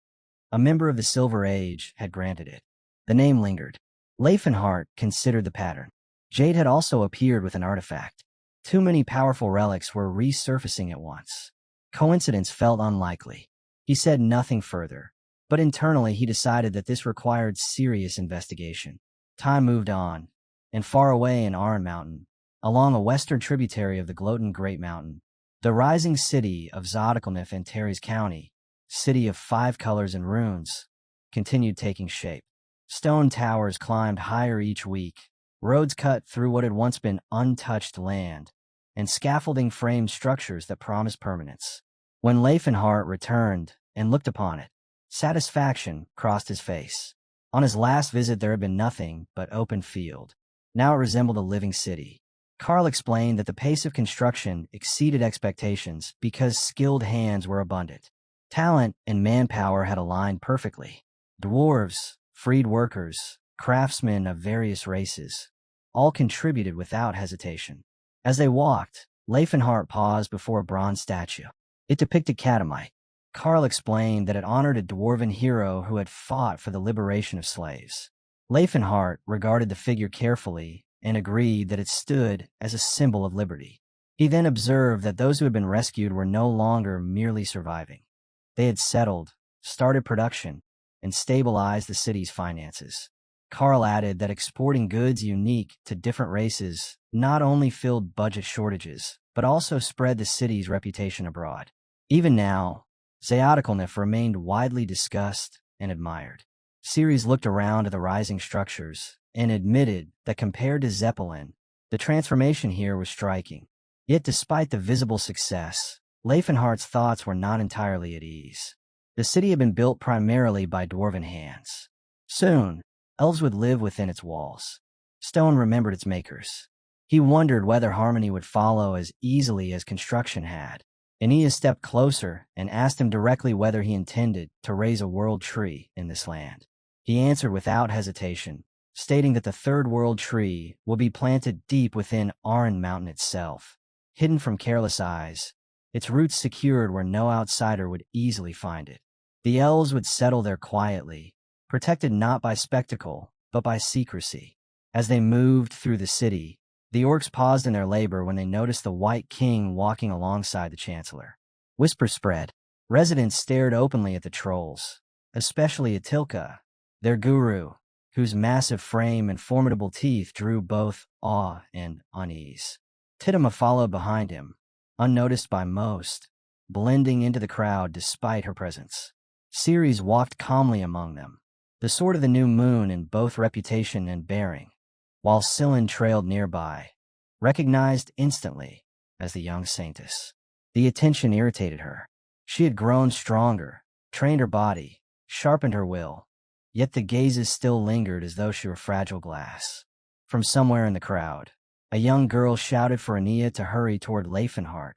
A member of the Silver Age had granted it. The name lingered. Leifenhart considered the pattern. Jade had also appeared with an artifact. Too many powerful relics were resurfacing at once. Coincidence felt unlikely. He said nothing further, but internally he decided that this required serious investigation. Time moved on, and far away in Aran Mountain, along a western tributary of the Gloaton Great Mountain, the rising city of Zodicalnif in Terry's County, city of 5 colors and runes, continued taking shape. Stone towers climbed higher each week, roads cut through what had once been untouched land, and scaffolding framed structures that promised permanence. When Leifenhart returned and looked upon it, satisfaction crossed his face. On his last visit there had been nothing but open field. Now it resembled a living city. Carl explained that the pace of construction exceeded expectations because skilled hands were abundant. Talent and manpower had aligned perfectly. Dwarves, freed workers, craftsmen of various races, all contributed without hesitation. As they walked, Leifenhart paused before a bronze statue. It depicted Katamite. Carl explained that it honored a dwarven hero who had fought for the liberation of slaves. Leifenhart regarded the figure carefully and agreed that it stood as a symbol of liberty. He then observed that those who had been rescued were no longer merely surviving. They had settled, started production, and stabilized the city's finances. Carl added that exporting goods unique to different races not only filled budget shortages, but also spread the city's reputation abroad. Even now, Zaoticalnif remained widely discussed and admired. Ceres looked around at the rising structures and admitted that compared to Zeppelin, the transformation here was striking. Yet despite the visible success, Leifenhart's thoughts were not entirely at ease. The city had been built primarily by dwarven hands. Soon, elves would live within its walls. Stone remembered its makers. He wondered whether harmony would follow as easily as construction had. Aeneas stepped closer and asked him directly whether he intended to raise a world tree in this land. He answered without hesitation, stating that the third world tree will be planted deep within Aran Mountain itself, hidden from careless eyes, its roots secured where no outsider would easily find it. The elves would settle there quietly, protected not by spectacle, but by secrecy. As they moved through the city, the orcs paused in their labor when they noticed the White King walking alongside the Chancellor. Whispers spread. Residents stared openly at the trolls, especially at Tilka, their guru, whose massive frame and formidable teeth drew both awe and unease. Tittima followed behind him, unnoticed by most, blending into the crowd despite her presence. Ceres walked calmly among them, the sword of the new moon in both reputation and bearing, while Scylla trailed nearby, recognized instantly as the young saintess. The attention irritated her. She had grown stronger, trained her body, sharpened her will, yet the gazes still lingered as though she were fragile glass. From somewhere in the crowd, a young girl shouted for Aeneas to hurry toward Leifenhart,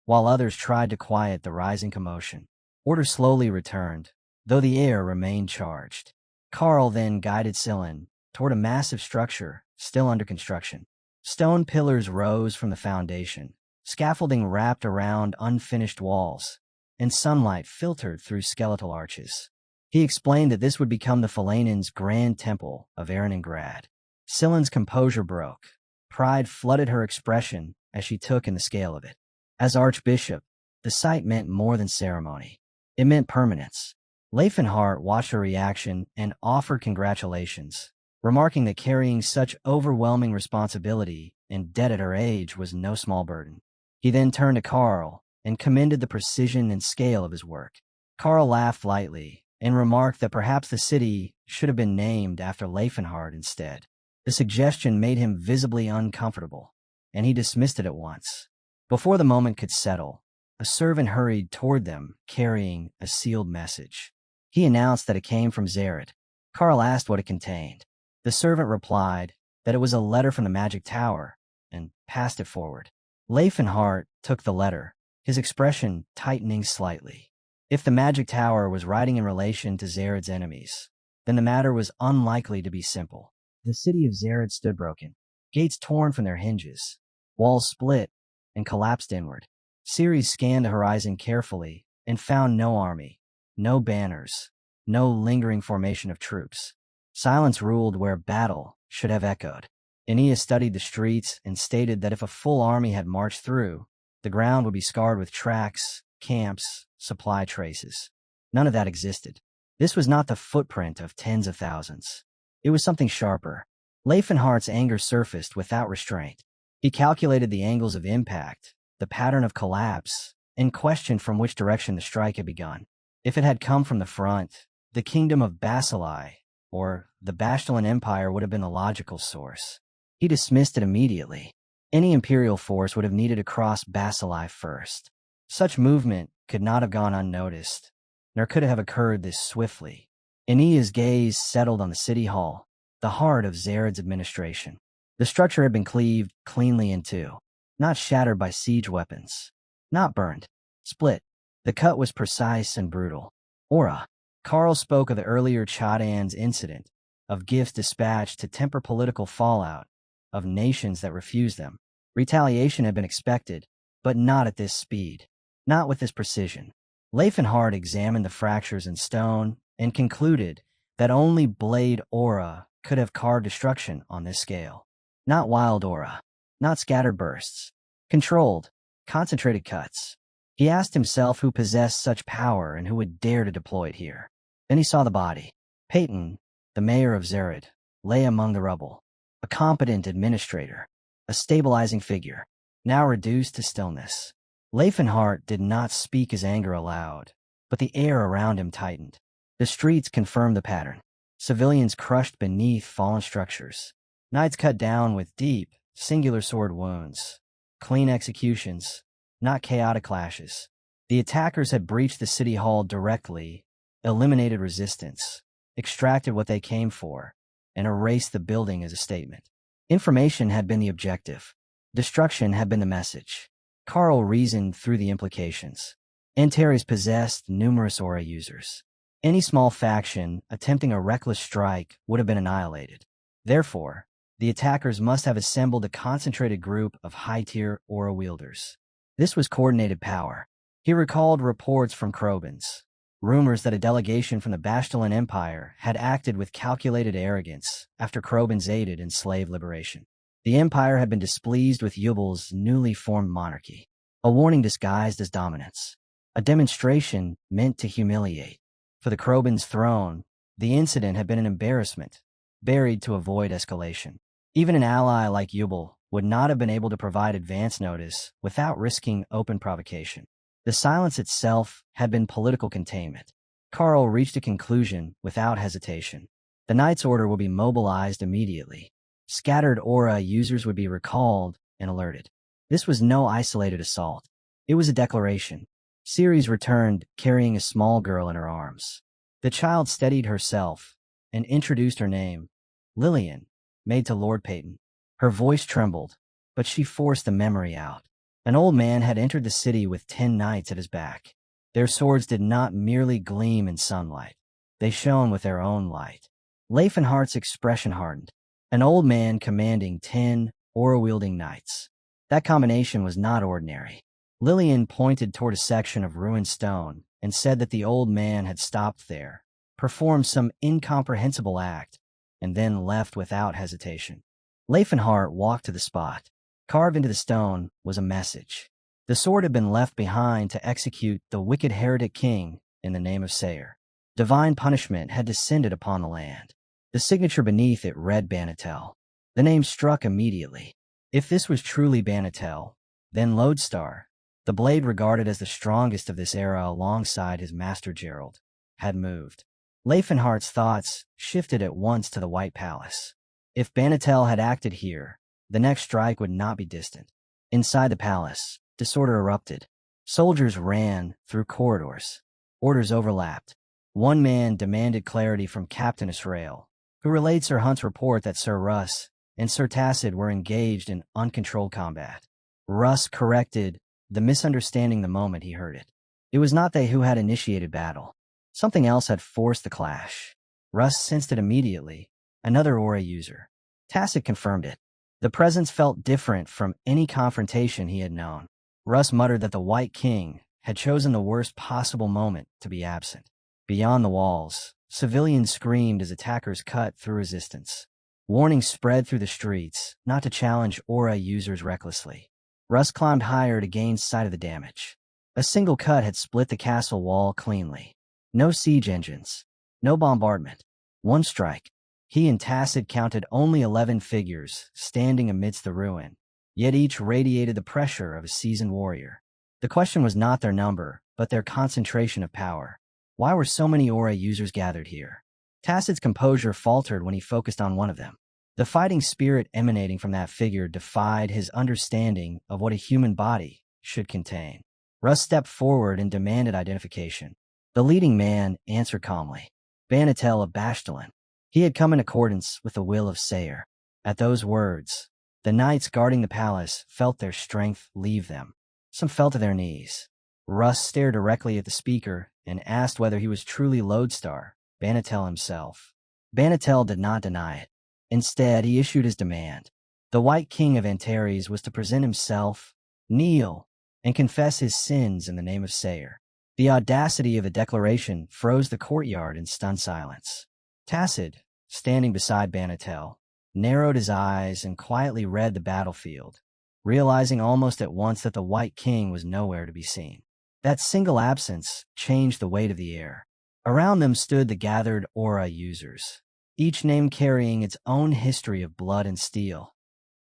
while others tried to quiet the rising commotion. Order slowly returned, though the air remained charged. Carl then guided Scylla toward a massive structure still under construction. Stone pillars rose from the foundation, scaffolding wrapped around unfinished walls, and sunlight filtered through skeletal arches. He explained that this would become the Philanen's grand temple of Ereningrad. Scylla's composure broke. Pride flooded her expression as she took in the scale of it. As Archbishop, the sight meant more than ceremony. It meant permanence. Leifenhart watched her reaction and offered congratulations, remarking that carrying such overwhelming responsibility and debt at her age was no small burden. He then turned to Carl and commended the precision and scale of his work. Carl laughed lightly and remarked that perhaps the city should have been named after Leifenhart instead. The suggestion made him visibly uncomfortable, and he dismissed it at once. Before the moment could settle, a servant hurried toward them carrying a sealed message. He announced that it came from Zared. Carl asked what it contained. The servant replied that it was a letter from the magic tower and passed it forward. Leifenhart took the letter, his expression tightening slightly. If the magic tower was writing in relation to Zared's enemies, then the matter was unlikely to be simple. The city of Zared stood broken, gates torn from their hinges, walls split and collapsed inward. Ceres scanned the horizon carefully and found no army, no banners, no lingering formation of troops. Silence ruled where battle should have echoed. Aeneas studied the streets and stated that if a full army had marched through, the ground would be scarred with tracks, camps, supply traces. None of that existed. This was not the footprint of tens of thousands. It was something sharper. Leifenhart's anger surfaced without restraint. He calculated the angles of impact, the pattern of collapse, and questioned from which direction the strike had begun. If it had come from the front, the kingdom of Bacilli, or the Bashtalan Empire, would have been the logical source. He dismissed it immediately. Any imperial force would have needed to cross Bacilli first. Such movement could not have gone unnoticed, nor could it have occurred this swiftly. Aeneas' gaze settled on the city hall, the heart of Zered's administration. The structure had been cleaved cleanly in two, not shattered by siege weapons, not burned, split. The cut was precise and brutal. Aura. Karl spoke of the earlier Chadan's incident, of gifts dispatched to temper political fallout, of nations that refused them. Retaliation had been expected, but not at this speed, not with this precision. Leifenhart examined the fractures in stone and concluded that only blade aura could have carved destruction on this scale. Not wild aura, not scattered bursts, controlled, concentrated cuts. He asked himself who possessed such power and who would dare to deploy it here. Then he saw the body. Peyton, the mayor of Zered, lay among the rubble, a competent administrator, a stabilizing figure, now reduced to stillness. Leifenhart did not speak his anger aloud, but the air around him tightened. The streets confirmed the pattern. Civilians crushed beneath fallen structures. Knights cut down with deep, singular sword wounds. Clean executions, not chaotic clashes. The attackers had breached the city hall directly, eliminated resistance, extracted what they came for, and erased the building as a statement. Information had been the objective. Destruction had been the message. Karl reasoned through the implications. Antares possessed numerous aura users. Any small faction attempting a reckless strike would have been annihilated. Therefore, the attackers must have assembled a concentrated group of high-tier aura wielders. This was coordinated power. He recalled reports from Krobans, rumors that a delegation from the Bashtalan Empire had acted with calculated arrogance after Krobans aided in slave liberation. The Empire had been displeased with Yubal's newly formed monarchy, a warning disguised as dominance, a demonstration meant to humiliate. For the Krobans' throne, the incident had been an embarrassment, buried to avoid escalation. Even an ally like Yubal would not have been able to provide advance notice without risking open provocation. The silence itself had been political containment. Karl reached a conclusion without hesitation. The Knight's Order will be mobilized immediately. Scattered aura users would be recalled and alerted. This was no isolated assault. It was a declaration. Ceres returned, carrying a small girl in her arms. The child steadied herself and introduced her name, Lillian, maid to Lord Peyton. Her voice trembled, but she forced the memory out. An old man had entered the city with 10 knights at his back. Their swords did not merely gleam in sunlight. They shone with their own light. Leifenhart's expression hardened. An old man commanding 10 aura-wielding knights. That combination was not ordinary. Lillian pointed toward a section of ruined stone and said that the old man had stopped there, performed some incomprehensible act, and then left without hesitation. Leifenhart walked to the spot. Carved into the stone was a message. The sword had been left behind to execute the wicked heretic king in the name of Sayer. Divine punishment had descended upon the land. The signature beneath it read Banatel. The name struck immediately. If this was truly Banatel, then Lodestar, the blade regarded as the strongest of this era alongside his master Gerald, had moved. Leifenhart's thoughts shifted at once to the White Palace. If Banatel had acted here, the next strike would not be distant. Inside the palace, disorder erupted. Soldiers ran through corridors. Orders overlapped. One man demanded clarity from Captain Israel, who relayed Sir Hunt's report that Sir Russ and Sir Tacit were engaged in uncontrolled combat. Russ corrected the misunderstanding the moment he heard it. It was not they who had initiated battle. Something else had forced the clash. Russ sensed it immediately. Another aura user. Tacit confirmed it. The presence felt different from any confrontation he had known. Russ muttered that the White King had chosen the worst possible moment to be absent. Beyond the walls, civilians screamed as attackers cut through resistance. Warnings spread through the streets not to challenge aura users recklessly. Russ climbed higher to gain sight of the damage. A single cut had split the castle wall cleanly. No siege engines. No bombardment. One strike. He and Tacit counted only 11 figures standing amidst the ruin, yet each radiated the pressure of a seasoned warrior. The question was not their number, but their concentration of power. Why were so many aura users gathered here? Tacit's composure faltered when he focused on one of them. The fighting spirit emanating from that figure defied his understanding of what a human body should contain. Russ stepped forward and demanded identification. The leading man answered calmly. Banatel of Bashtalen. He had come in accordance with the will of Sayer. At those words, the knights guarding the palace felt their strength leave them. Some fell to their knees. Russ stared directly at the speaker and asked whether he was truly Lodestar, Banatel himself. Banatel did not deny it. Instead, he issued his demand. The White King of Antares was to present himself, kneel, and confess his sins in the name of Sayer. The audacity of the declaration froze the courtyard in stunned silence. Tacit, standing beside Banatel, narrowed his eyes and quietly read the battlefield, realizing almost at once that the White King was nowhere to be seen. That single absence changed the weight of the air. Around them stood the gathered aura users, each name carrying its own history of blood and steel.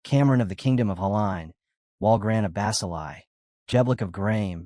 Cameron of the Kingdom of Haline, Walgran of Basilai, Jeblik of Graim,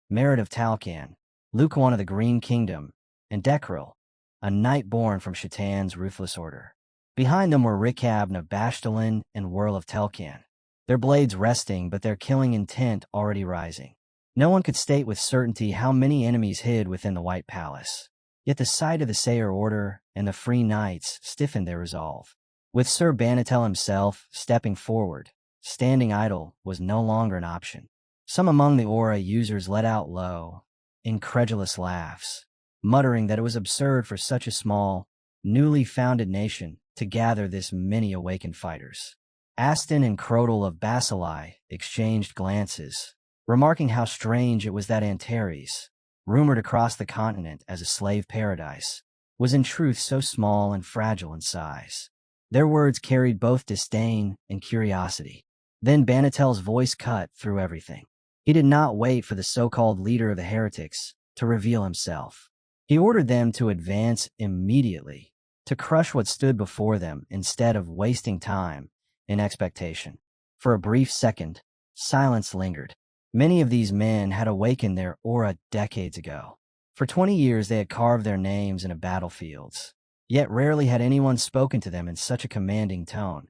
Merit of Talcan, Lukuan of the Green Kingdom, and Dekril, a knight born from Shatan's ruthless order. Behind them were Rikabn of Bashtalen and Whirl of Telkan, their blades resting but their killing intent already rising. No one could state with certainty how many enemies hid within the White Palace, yet the sight of the Sayer Order and the Free Knights stiffened their resolve. With Sir Banatel himself stepping forward, standing idle was no longer an option. Some among the aura users let out low, incredulous laughs, muttering that it was absurd for such a small, newly founded nation to gather this many awakened fighters. Aston and Crodel of Basilai exchanged glances, remarking how strange it was that Antares, rumored across the continent as a slave paradise, was in truth so small and fragile in size. Their words carried both disdain and curiosity. Then Banatel's voice cut through everything. He did not wait for the so-called leader of the heretics to reveal himself. He ordered them to advance immediately, to crush what stood before them instead of wasting time in expectation. For a brief second, silence lingered. Many of these men had awakened their aura decades ago. For 20 years they had carved their names into battlefields, yet rarely had anyone spoken to them in such a commanding tone,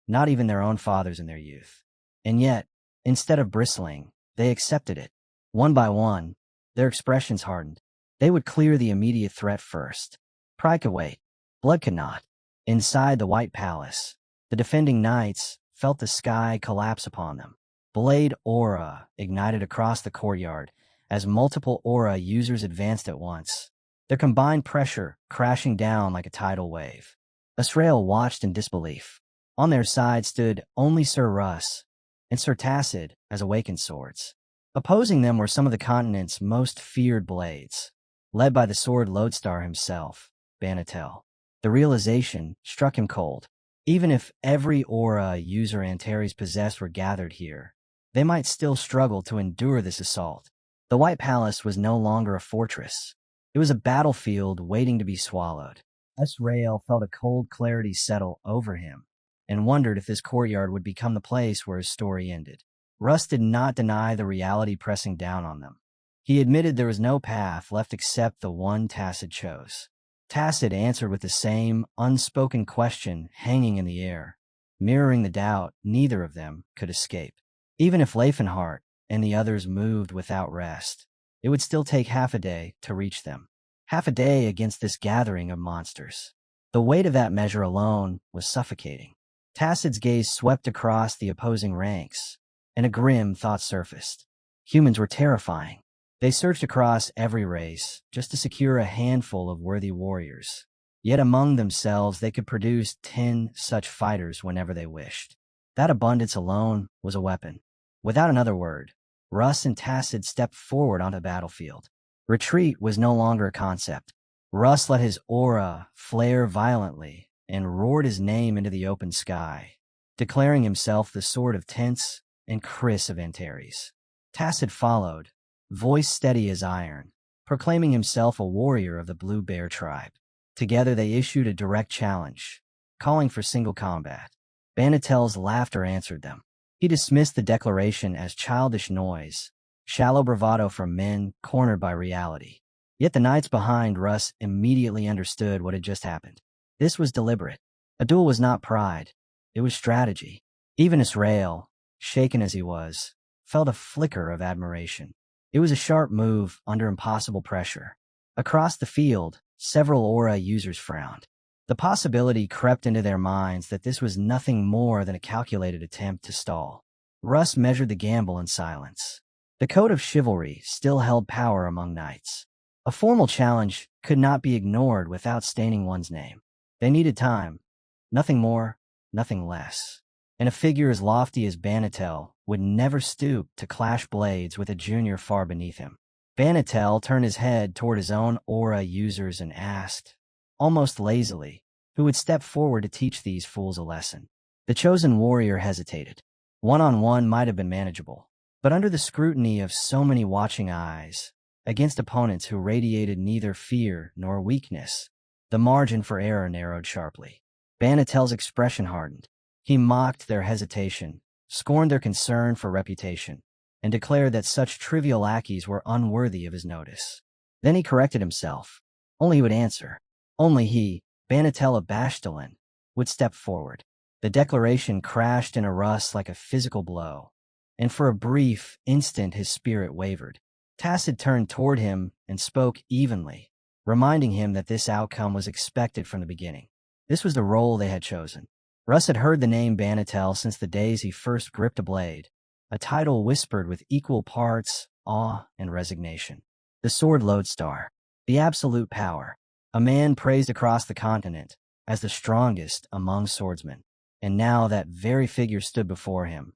not even their own fathers in their youth. And yet, instead of bristling, they accepted it. One by one, their expressions hardened. They would clear the immediate threat first. Pride could wait. Blood could not. Inside the White Palace, the defending knights felt the sky collapse upon them. Blade aura ignited across the courtyard as multiple aura users advanced at once, their combined pressure crashing down like a tidal wave. Asrael watched in disbelief. On their side stood only Sir Russ and Sir Tacit as awakened swords. Opposing them were some of the continent's most feared blades, led by the sword lodestar himself, Banatel. The realization struck him cold. Even if every aura user Antares possessed were gathered here, they might still struggle to endure this assault. The White Palace was no longer a fortress. It was a battlefield waiting to be swallowed. Asrael felt a cold clarity settle over him and wondered if this courtyard would become the place where his story ended. Russ did not deny the reality pressing down on them. He admitted there was no path left except the one Tacit chose. Tacit answered with the same unspoken question hanging in the air, mirroring the doubt neither of them could escape. Even if Leifenhart and the others moved without rest, it would still take half a day to reach them. Half a day against this gathering of monsters. The weight of that measure alone was suffocating. Tacit's gaze swept across the opposing ranks, and a grim thought surfaced. Humans were terrifying. They searched across every race just to secure a handful of worthy warriors. Yet among themselves they could produce 10 such fighters whenever they wished. That abundance alone was a weapon. Without another word, Russ and Tacit stepped forward onto the battlefield. Retreat was no longer a concept. Russ let his aura flare violently and roared his name into the open sky, declaring himself the sword of Tense and Chris of Antares. Tacit followed, voice steady as iron, proclaiming himself a warrior of the Blue Bear tribe. Together they issued a direct challenge, calling for single combat. Banatel's laughter answered them. He dismissed the declaration as childish noise, shallow bravado from men cornered by reality. Yet the knights behind Russ immediately understood what had just happened. This was deliberate. A duel was not pride, it was strategy. Even Israel, shaken as he was, felt a flicker of admiration. It was a sharp move under impossible pressure. Across the field, several aura users frowned. The possibility crept into their minds that this was nothing more than a calculated attempt to stall. Russ measured the gamble in silence. The code of chivalry still held power among knights. A formal challenge could not be ignored without staining one's name. They needed time. Nothing more, nothing less. And a figure as lofty as Banatel would never stoop to clash blades with a junior far beneath him. Banatel turned his head toward his own aura users and asked, almost lazily, who would step forward to teach these fools a lesson. The chosen warrior hesitated. One-on-one might have been manageable, but under the scrutiny of so many watching eyes, against opponents who radiated neither fear nor weakness, the margin for error narrowed sharply. Banatel's expression hardened. He mocked their hesitation, scorned their concern for reputation, and declared that such trivial lackeys were unworthy of his notice. Then he corrected himself. Only he would answer. Only he, Banatel of Bashdalin, would step forward. The declaration crashed in a Russ like a physical blow, and for a brief instant his spirit wavered. Tacit turned toward him and spoke evenly, reminding him that this outcome was expected from the beginning. This was the role they had chosen. Russ had heard the name Banatel since the days he first gripped a blade, a title whispered with equal parts awe and resignation. The sword lodestar, the absolute power, a man praised across the continent as the strongest among swordsmen. And now that very figure stood before him,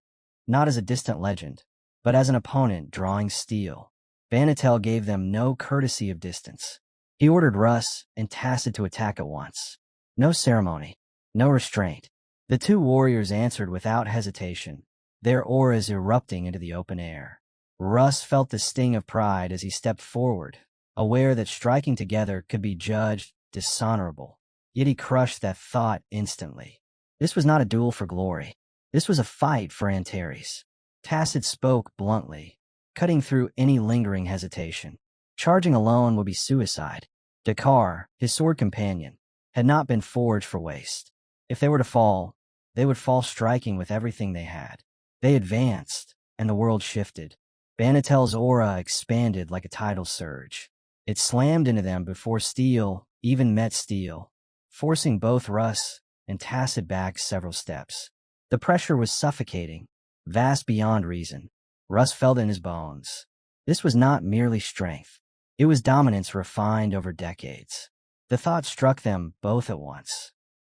not as a distant legend, but as an opponent drawing steel. Banatel gave them no courtesy of distance. He ordered Russ and Tacit to attack at once. No ceremony, no restraint. The two warriors answered without hesitation, their auras erupting into the open air. Russ felt the sting of pride as he stepped forward, aware that striking together could be judged dishonorable. Yet he crushed that thought instantly. This was not a duel for glory. This was a fight for Antares. Tacit spoke bluntly, cutting through any lingering hesitation. Charging alone would be suicide. Dakar, his sword companion, had not been forged for waste. If they were to fall, they would fall striking with everything they had. They advanced, and the world shifted. Banatel's aura expanded like a tidal surge. It slammed into them before steel even met steel, forcing both Russ and Tacit back several steps. The pressure was suffocating, vast beyond reason. Russ felt in his bones. This was not merely strength. It was dominance refined over decades. The thought struck them both at once.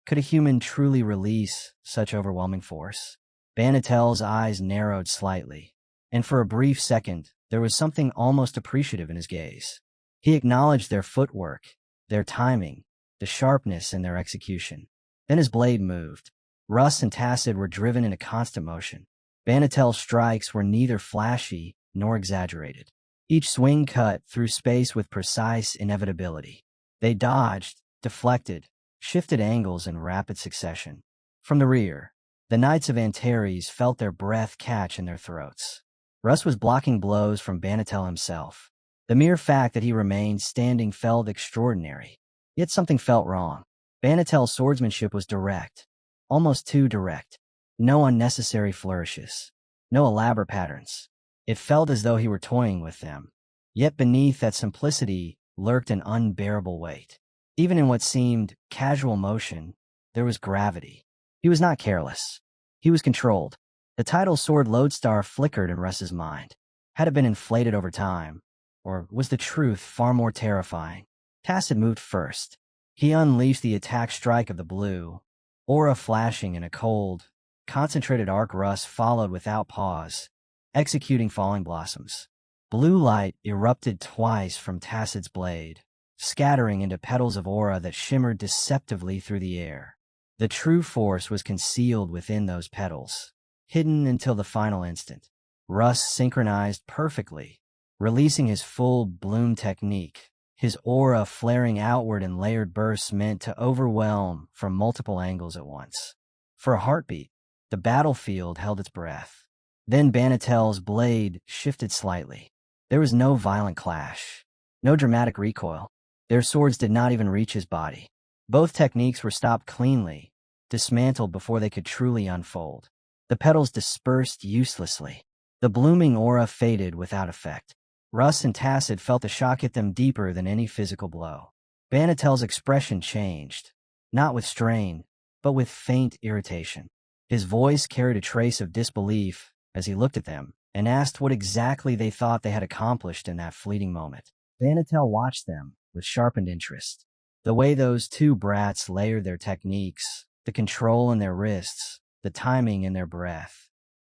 Could a human truly release such overwhelming force? Banatel's eyes narrowed slightly, and for a brief second, there was something almost appreciative in his gaze. He acknowledged their footwork, their timing, the sharpness in their execution. Then his blade moved. Russ and Tacit were driven into constant motion. Banatel's strikes were neither flashy nor exaggerated. Each swing cut through space with precise inevitability. They dodged, deflected, shifted angles in rapid succession. From the rear, the Knights of Antares felt their breath catch in their throats. Russ was blocking blows from Banatel himself. The mere fact that he remained standing felt extraordinary. Yet something felt wrong. Banatel's swordsmanship was direct, almost too direct. No unnecessary flourishes, no elaborate patterns. It felt as though he were toying with them. Yet beneath that simplicity lurked an unbearable weight. Even in what seemed casual motion, there was gravity. He was not careless. He was controlled. The tidal sword lodestar flickered in Russ's mind. Had it been inflated over time? Or was the truth far more terrifying? Tacit moved first. He unleashed the attack strike of the blue, aura flashing in a cold, concentrated arc. Russ followed without pause, executing falling blossoms. Blue light erupted twice from Tacit's blade, scattering into petals of aura that shimmered deceptively through the air. The true force was concealed within those petals, hidden until the final instant. Russ synchronized perfectly, releasing his full bloom technique, his aura flaring outward in layered bursts meant to overwhelm from multiple angles at once. For a heartbeat, the battlefield held its breath. Then Banatel's blade shifted slightly. There was no violent clash, no dramatic recoil. Their swords did not even reach his body. Both techniques were stopped cleanly, dismantled before they could truly unfold. The petals dispersed uselessly. The blooming aura faded without effect. Russ and Tacit felt the shock hit them deeper than any physical blow. Banatel's expression changed, not with strain, but with faint irritation. His voice carried a trace of disbelief as he looked at them and asked what exactly they thought they had accomplished in that fleeting moment. Banatel watched them with sharpened interest. The way those two brats layered their techniques, the control in their wrists, the timing in their breath.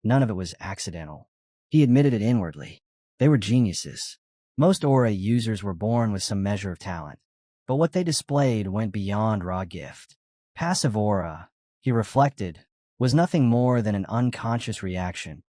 None of it was accidental. He admitted it inwardly. They were geniuses. Most aura users were born with some measure of talent, but what they displayed went beyond raw gift. Passive aura, he reflected, was nothing more than an unconscious reaction,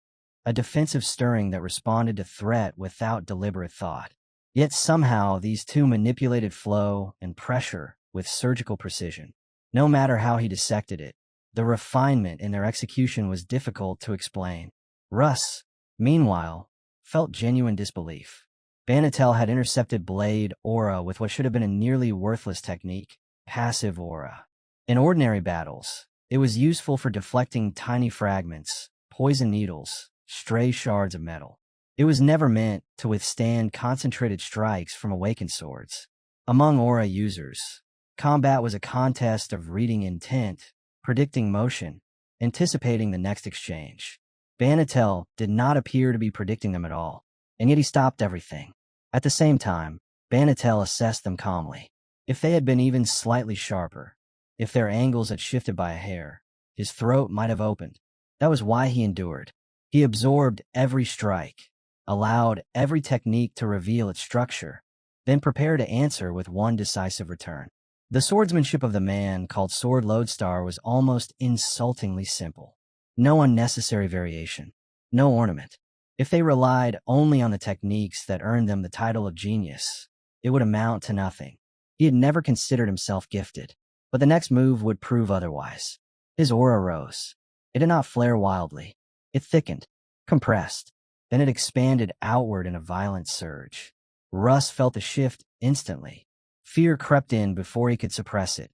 a defensive stirring that responded to threat without deliberate thought. Yet somehow these two manipulated flow and pressure with surgical precision. No matter how he dissected it, the refinement in their execution was difficult to explain. Russ, meanwhile, felt genuine disbelief. Banatel had intercepted blade aura with what should have been a nearly worthless technique, passive aura. In ordinary battles, it was useful for deflecting tiny fragments, poison needles, stray shards of metal. It was never meant to withstand concentrated strikes from awakened swords. Among aura users, combat was a contest of reading intent, predicting motion, anticipating the next exchange. Banatel did not appear to be predicting them at all, and yet he stopped everything. At the same time, Banatel assessed them calmly. If they had been even slightly sharper, if their angles had shifted by a hair, his throat might have opened. That was why he endured. He absorbed every strike, allowed every technique to reveal its structure, then prepared to answer with one decisive return. The swordsmanship of the man called Sword Lodestar was almost insultingly simple. No unnecessary variation, no ornament. If they relied only on the techniques that earned them the title of genius, it would amount to nothing. He had never considered himself gifted, but the next move would prove otherwise. His aura rose. It did not flare wildly. It thickened, compressed. Then it expanded outward in a violent surge. Russ felt the shift instantly. Fear crept in before he could suppress it,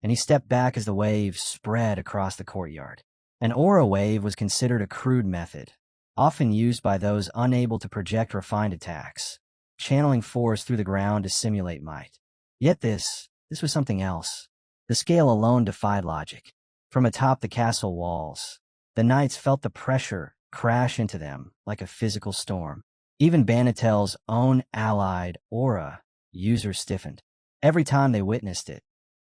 and he stepped back as the wave spread across the courtyard. An aura wave was considered a crude method, often used by those unable to project refined attacks, channeling force through the ground to simulate might. Yet this was something else. The scale alone defied logic. From atop the castle walls, the knights felt the pressure crash into them like a physical storm. Even Banatel's own allied aura user stiffened. Every time they witnessed it,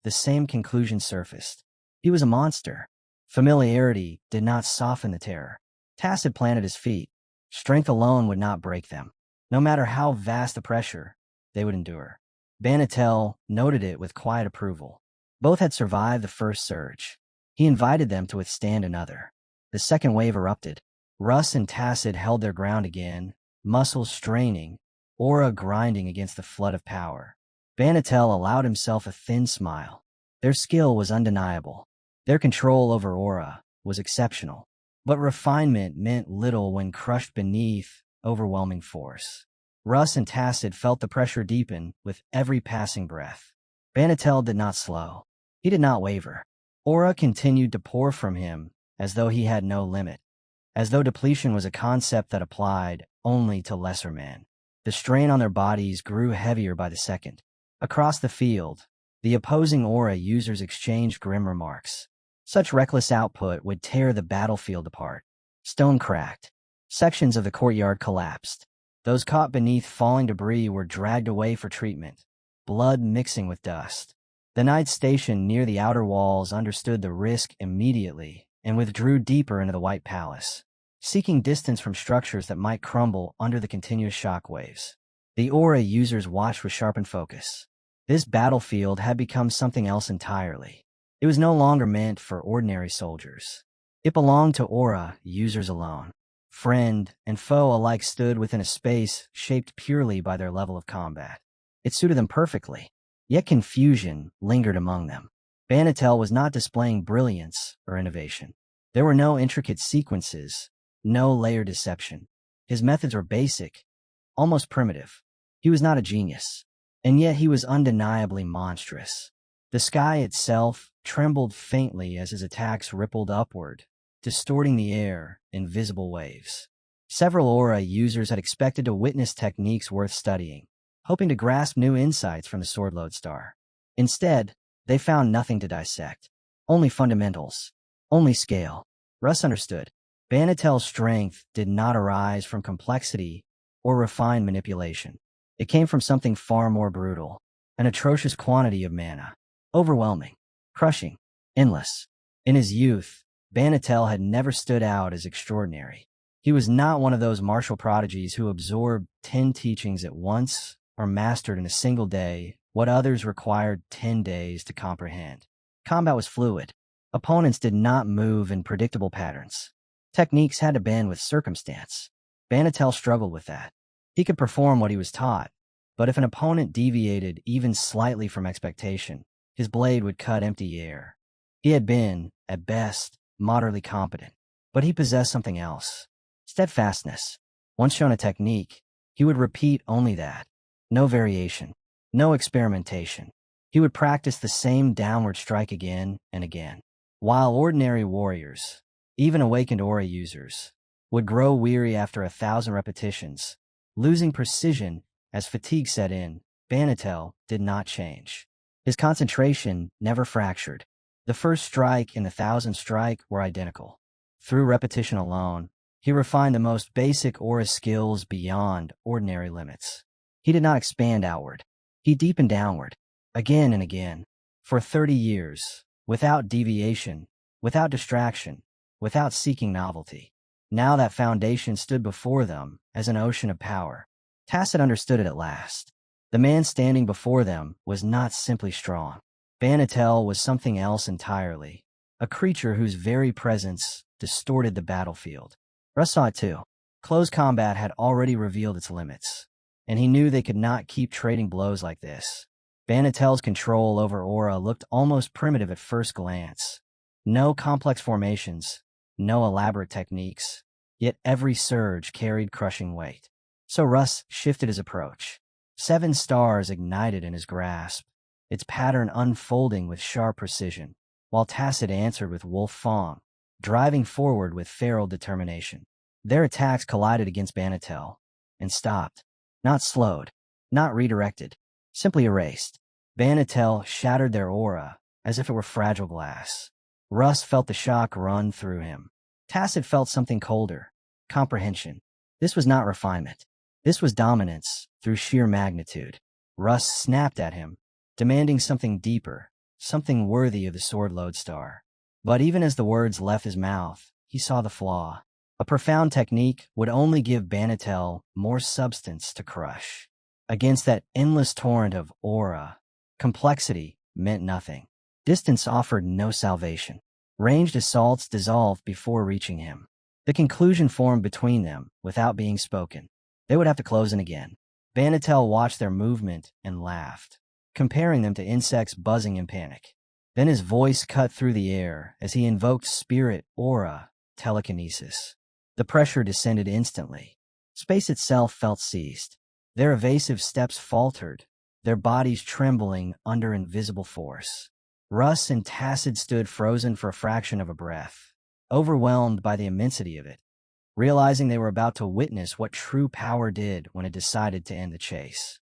the same conclusion surfaced. He was a monster. Familiarity did not soften the terror. Tacit planted his feet. Strength alone would not break them. No matter how vast the pressure, they would endure. Banatel noted it with quiet approval. Both had survived the first surge. He invited them to withstand another. The second wave erupted. Russ and Tacit held their ground again, muscles straining, aura grinding against the flood of power. Banatel allowed himself a thin smile. Their skill was undeniable. Their control over aura was exceptional. But refinement meant little when crushed beneath overwhelming force. Russ and Tacit felt the pressure deepen with every passing breath. Banatel did not slow. He did not waver. Aura continued to pour from him as though he had no limit, as though depletion was a concept that applied only to lesser men. The strain on their bodies grew heavier by the second. Across the field, the opposing aura users exchanged grim remarks. Such reckless output would tear the battlefield apart. Stone cracked. Sections of the courtyard collapsed. Those caught beneath falling debris were dragged away for treatment, blood mixing with dust. The knights stationed near the outer walls understood the risk immediately and withdrew deeper into the White Palace, seeking distance from structures that might crumble under the continuous shockwaves. The aura users watched with sharpened focus. This battlefield had become something else entirely. It was no longer meant for ordinary soldiers. It belonged to aura users alone. Friend and foe alike stood within a space shaped purely by their level of combat. It suited them perfectly, yet confusion lingered among them. Banatel was not displaying brilliance or innovation. There were no intricate sequences, no layered deception. His methods were basic, almost primitive. He was not a genius, and yet he was undeniably monstrous. The sky itself trembled faintly as his attacks rippled upward, distorting the air in visible waves. Several aura users had expected to witness techniques worth studying, hoping to grasp new insights from the sword lodestar. Instead, they found nothing to dissect. Only fundamentals. Only scale. Russ understood. Banatel's strength did not arise from complexity or refined manipulation. It came from something far more brutal. An atrocious quantity of mana. Overwhelming. Crushing. Endless. In his youth, Banatel had never stood out as extraordinary. He was not one of those martial prodigies who absorbed 10 teachings at once or mastered in a single day what others required 10 days to comprehend. Combat was fluid. Opponents did not move in predictable patterns. Techniques had to bend with circumstance. Banatel struggled with that. He could perform what he was taught, but if an opponent deviated even slightly from expectation, his blade would cut empty air. He had been, at best, moderately competent, but he possessed something else. Steadfastness. Once shown a technique, he would repeat only that. No variation. No experimentation. He would practice the same downward strike again and again. While ordinary warriors, even awakened aura users, would grow weary after 1,000 repetitions, losing precision as fatigue set in, Banatel did not change. His concentration never fractured. The first strike and the 1,000th strike were identical. Through repetition alone, he refined the most basic aura skills beyond ordinary limits. He did not expand outward. He deepened downward, again and again, for 30 years, without deviation, without distraction, without seeking novelty. Now that foundation stood before them as an ocean of power. Tacit understood it at last. The man standing before them was not simply strong. Banatel was something else entirely, a creature whose very presence distorted the battlefield. Russ saw it too. Close combat had already revealed its limits, and he knew they could not keep trading blows like this. Banatel's control over aura looked almost primitive at first glance. No complex formations, no elaborate techniques, yet every surge carried crushing weight. So Russ shifted his approach. 7 stars ignited in his grasp, its pattern unfolding with sharp precision, while Tacit answered with Wolf Fong, driving forward with feral determination. Their attacks collided against Banatel, and stopped. Not slowed, not redirected, simply erased. Banatel shattered their aura as if it were fragile glass. Russ felt the shock run through him. Tacit felt something colder, comprehension. This was not refinement. This was dominance through sheer magnitude. Russ snapped at him, demanding something deeper, something worthy of the sword lodestar. But even as the words left his mouth, he saw the flaw. A profound technique would only give Banatel more substance to crush. Against that endless torrent of aura, complexity meant nothing. Distance offered no salvation. Ranged assaults dissolved before reaching him. The conclusion formed between them without being spoken. They would have to close in again. Banatel watched their movement and laughed, comparing them to insects buzzing in panic. Then his voice cut through the air as he invoked spirit, aura, telekinesis. The pressure descended instantly. Space itself felt seized. Their evasive steps faltered, their bodies trembling under invisible force. Russ and Tacit stood frozen for a fraction of a breath, overwhelmed by the immensity of it, realizing they were about to witness what true power did when it decided to end the chase.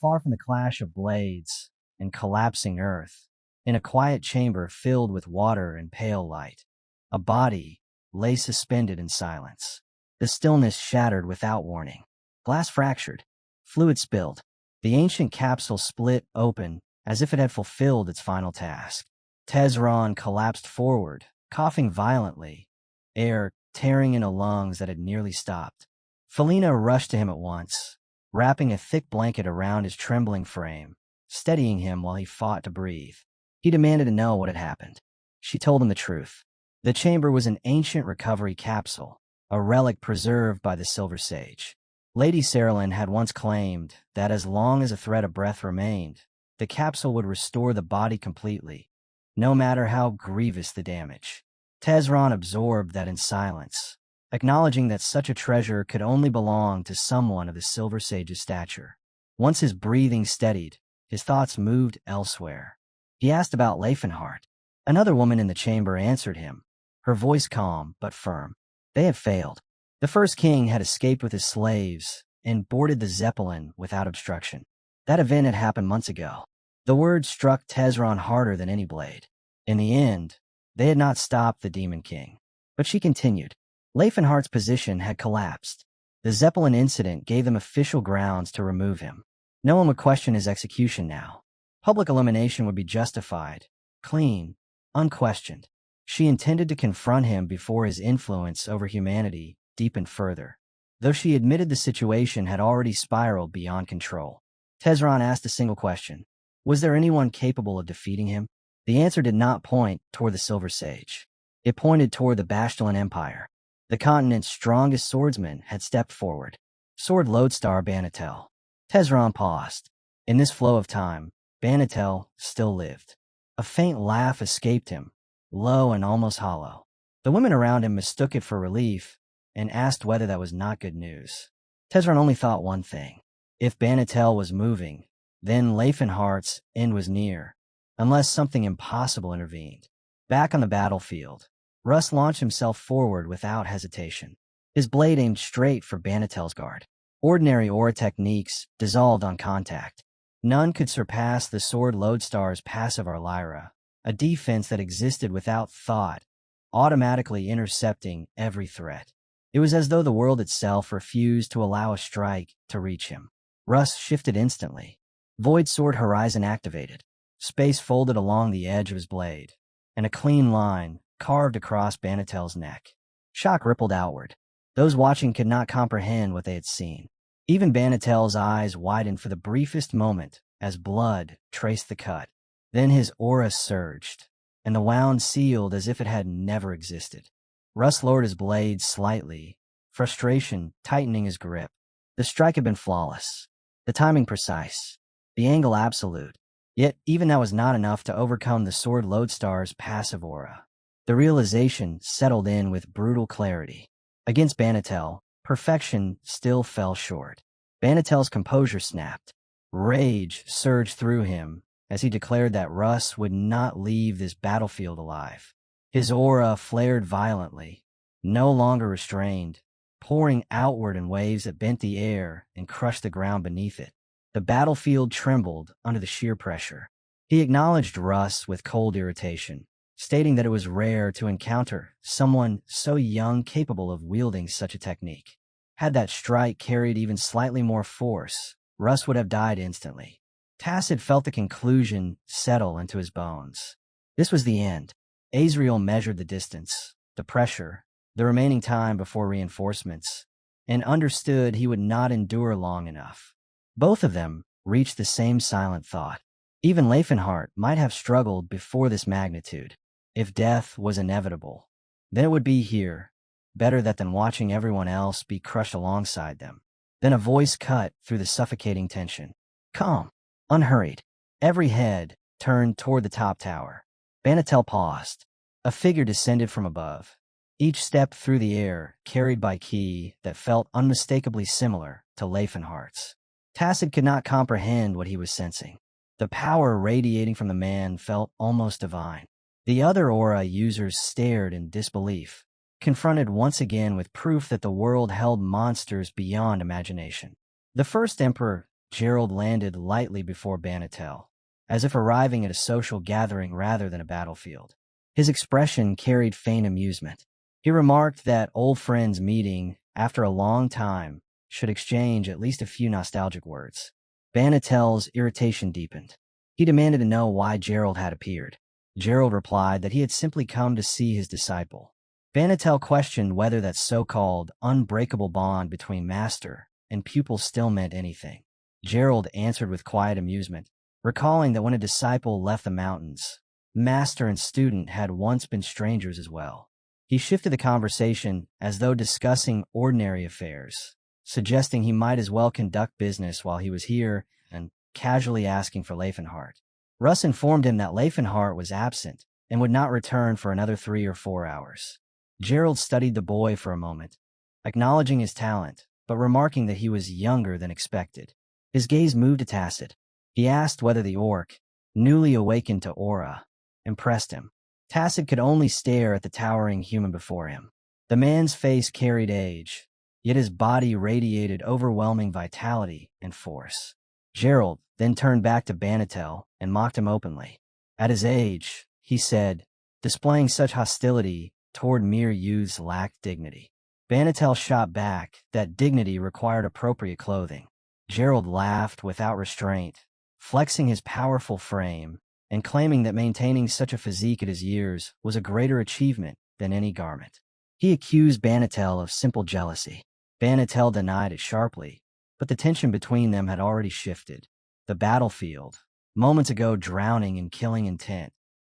Far from the clash of blades and collapsing earth, in a quiet chamber filled with water and pale light, a body lay suspended in silence. The stillness shattered without warning. Glass fractured. Fluid spilled. The ancient capsule split open as if it had fulfilled its final task. Tezron collapsed forward, coughing violently, air tearing into lungs that had nearly stopped. Felina rushed to him at once, wrapping a thick blanket around his trembling frame, steadying him while he fought to breathe. He demanded to know what had happened. She told him the truth. The chamber was an ancient recovery capsule, a relic preserved by the Silver Sage. Lady Saralyn had once claimed that as long as a thread of breath remained, the capsule would restore the body completely, no matter how grievous the damage. Tezron absorbed that in silence, acknowledging that such a treasure could only belong to someone of the Silver Sage's stature. Once his breathing steadied, his thoughts moved elsewhere. He asked about Leifenhart. Another woman in the chamber answered him, her voice calm but firm. They had failed. The first king had escaped with his slaves and boarded the Zeppelin without obstruction. That event had happened months ago. The word struck Tezron harder than any blade. In the end, they had not stopped the Demon King. But she continued. Leifenhart's position had collapsed. The Zeppelin incident gave them official grounds to remove him. No one would question his execution now. Public elimination would be justified, clean, unquestioned. She intended to confront him before his influence over humanity deepened further, though she admitted the situation had already spiraled beyond control. Tezron asked a single question. Was there anyone capable of defeating him? The answer did not point toward the Silver Sage. It pointed toward the Bastionan Empire. The continent's strongest swordsman had stepped forward. Sword Lodestar Banatel. Tezron paused. In this flow of time, Banatel still lived. A faint laugh escaped him, low and almost hollow. The women around him mistook it for relief and asked whether that was not good news. Tezron only thought one thing. If Banatel was moving, then Leifenhart's end was near, unless something impossible intervened. Back on the battlefield, Russ launched himself forward without hesitation. His blade aimed straight for Banatel's guard. Ordinary aura techniques dissolved on contact. None could surpass the Sword Lodestar's passive Arlyra, a defense that existed without thought, automatically intercepting every threat. It was as though the world itself refused to allow a strike to reach him. Russ shifted instantly. Void Sword Horizon activated. Space folded along the edge of his blade, and a clean line carved across Banatel's neck. Shock rippled outward. Those watching could not comprehend what they had seen. Even Banatel's eyes widened for the briefest moment as blood traced the cut. Then his aura surged, and the wound sealed as if it had never existed. Russ lowered his blade slightly, frustration tightening his grip. The strike had been flawless, the timing precise, the angle absolute. Yet even that was not enough to overcome the Sword Lodestar's passive aura. The realization settled in with brutal clarity. Against Banatel, perfection still fell short. Banatel's composure snapped. Rage surged through him as he declared that Russ would not leave this battlefield alive. His aura flared violently, no longer restrained, pouring outward in waves that bent the air and crushed the ground beneath it. The battlefield trembled under the sheer pressure. He acknowledged Russ with cold irritation, stating that it was rare to encounter someone so young capable of wielding such a technique. Had that strike carried even slightly more force, Russ would have died instantly. Tacit felt the conclusion settle into his bones. This was the end. Azrael measured the distance, the pressure, the remaining time before reinforcements, and understood he would not endure long enough. Both of them reached the same silent thought. Even Leifenhart might have struggled before this magnitude. If death was inevitable, then it would be here. Better that than watching everyone else be crushed alongside them. Then a voice cut through the suffocating tension. Calm, unhurried. Every head turned toward the top tower. Banatel paused. A figure descended from above. Each step through the air carried by ki that felt unmistakably similar to Leifenhart's. Tacit could not comprehend what he was sensing. The power radiating from the man felt almost divine. The other aura users stared in disbelief, confronted once again with proof that the world held monsters beyond imagination. The first emperor, Gerald, landed lightly before Banatel, as if arriving at a social gathering rather than a battlefield. His expression carried faint amusement. He remarked that old friends meeting after a long time should exchange at least a few nostalgic words. Banatel's irritation deepened. He demanded to know why Gerald had appeared. Gerald replied that he had simply come to see his disciple. Banatel questioned whether that so-called unbreakable bond between master and pupil still meant anything. Gerald answered with quiet amusement, recalling that when a disciple left the mountains, Master and student had once been strangers as well. He shifted the conversation as though discussing ordinary affairs, suggesting he might as well conduct business while he was here and casually asking for Leifenhart. Russ informed him that Leifenhart was absent and would not return for another 3 or 4 hours. Gerald studied the boy for a moment, acknowledging his talent, but remarking that he was younger than expected. His gaze moved to Tacit. He asked whether the orc, newly awakened to aura, impressed him. Tacit could only stare at the towering human before him. The man's face carried age, yet his body radiated overwhelming vitality and force. Gerald then turned back to Banatel and mocked him openly. At his age, he said, displaying such hostility toward mere youths lacked dignity. Banatel shot back that dignity required appropriate clothing. Gerald laughed without restraint, flexing his powerful frame and claiming that maintaining such a physique at his years was a greater achievement than any garment. He accused Banatel of simple jealousy. Banatel denied it sharply, but the tension between them had already shifted. The battlefield, moments ago drowning in killing intent,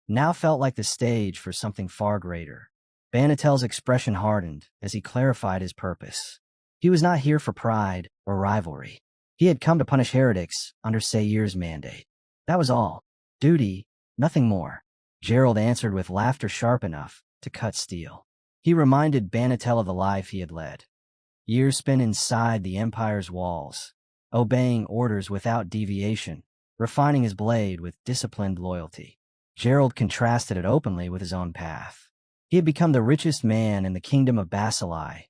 now felt like the stage for something far greater. Banatel's expression hardened as he clarified his purpose. He was not here for pride or rivalry. He had come to punish heretics under Sayir's mandate. That was all. Duty, nothing more. Gerald answered with laughter sharp enough to cut steel. He reminded Banatel of the life he had led. Years spent inside the Empire's walls, obeying orders without deviation, refining his blade with disciplined loyalty. Gerald contrasted it openly with his own path. He had become the richest man in the kingdom of Basilai,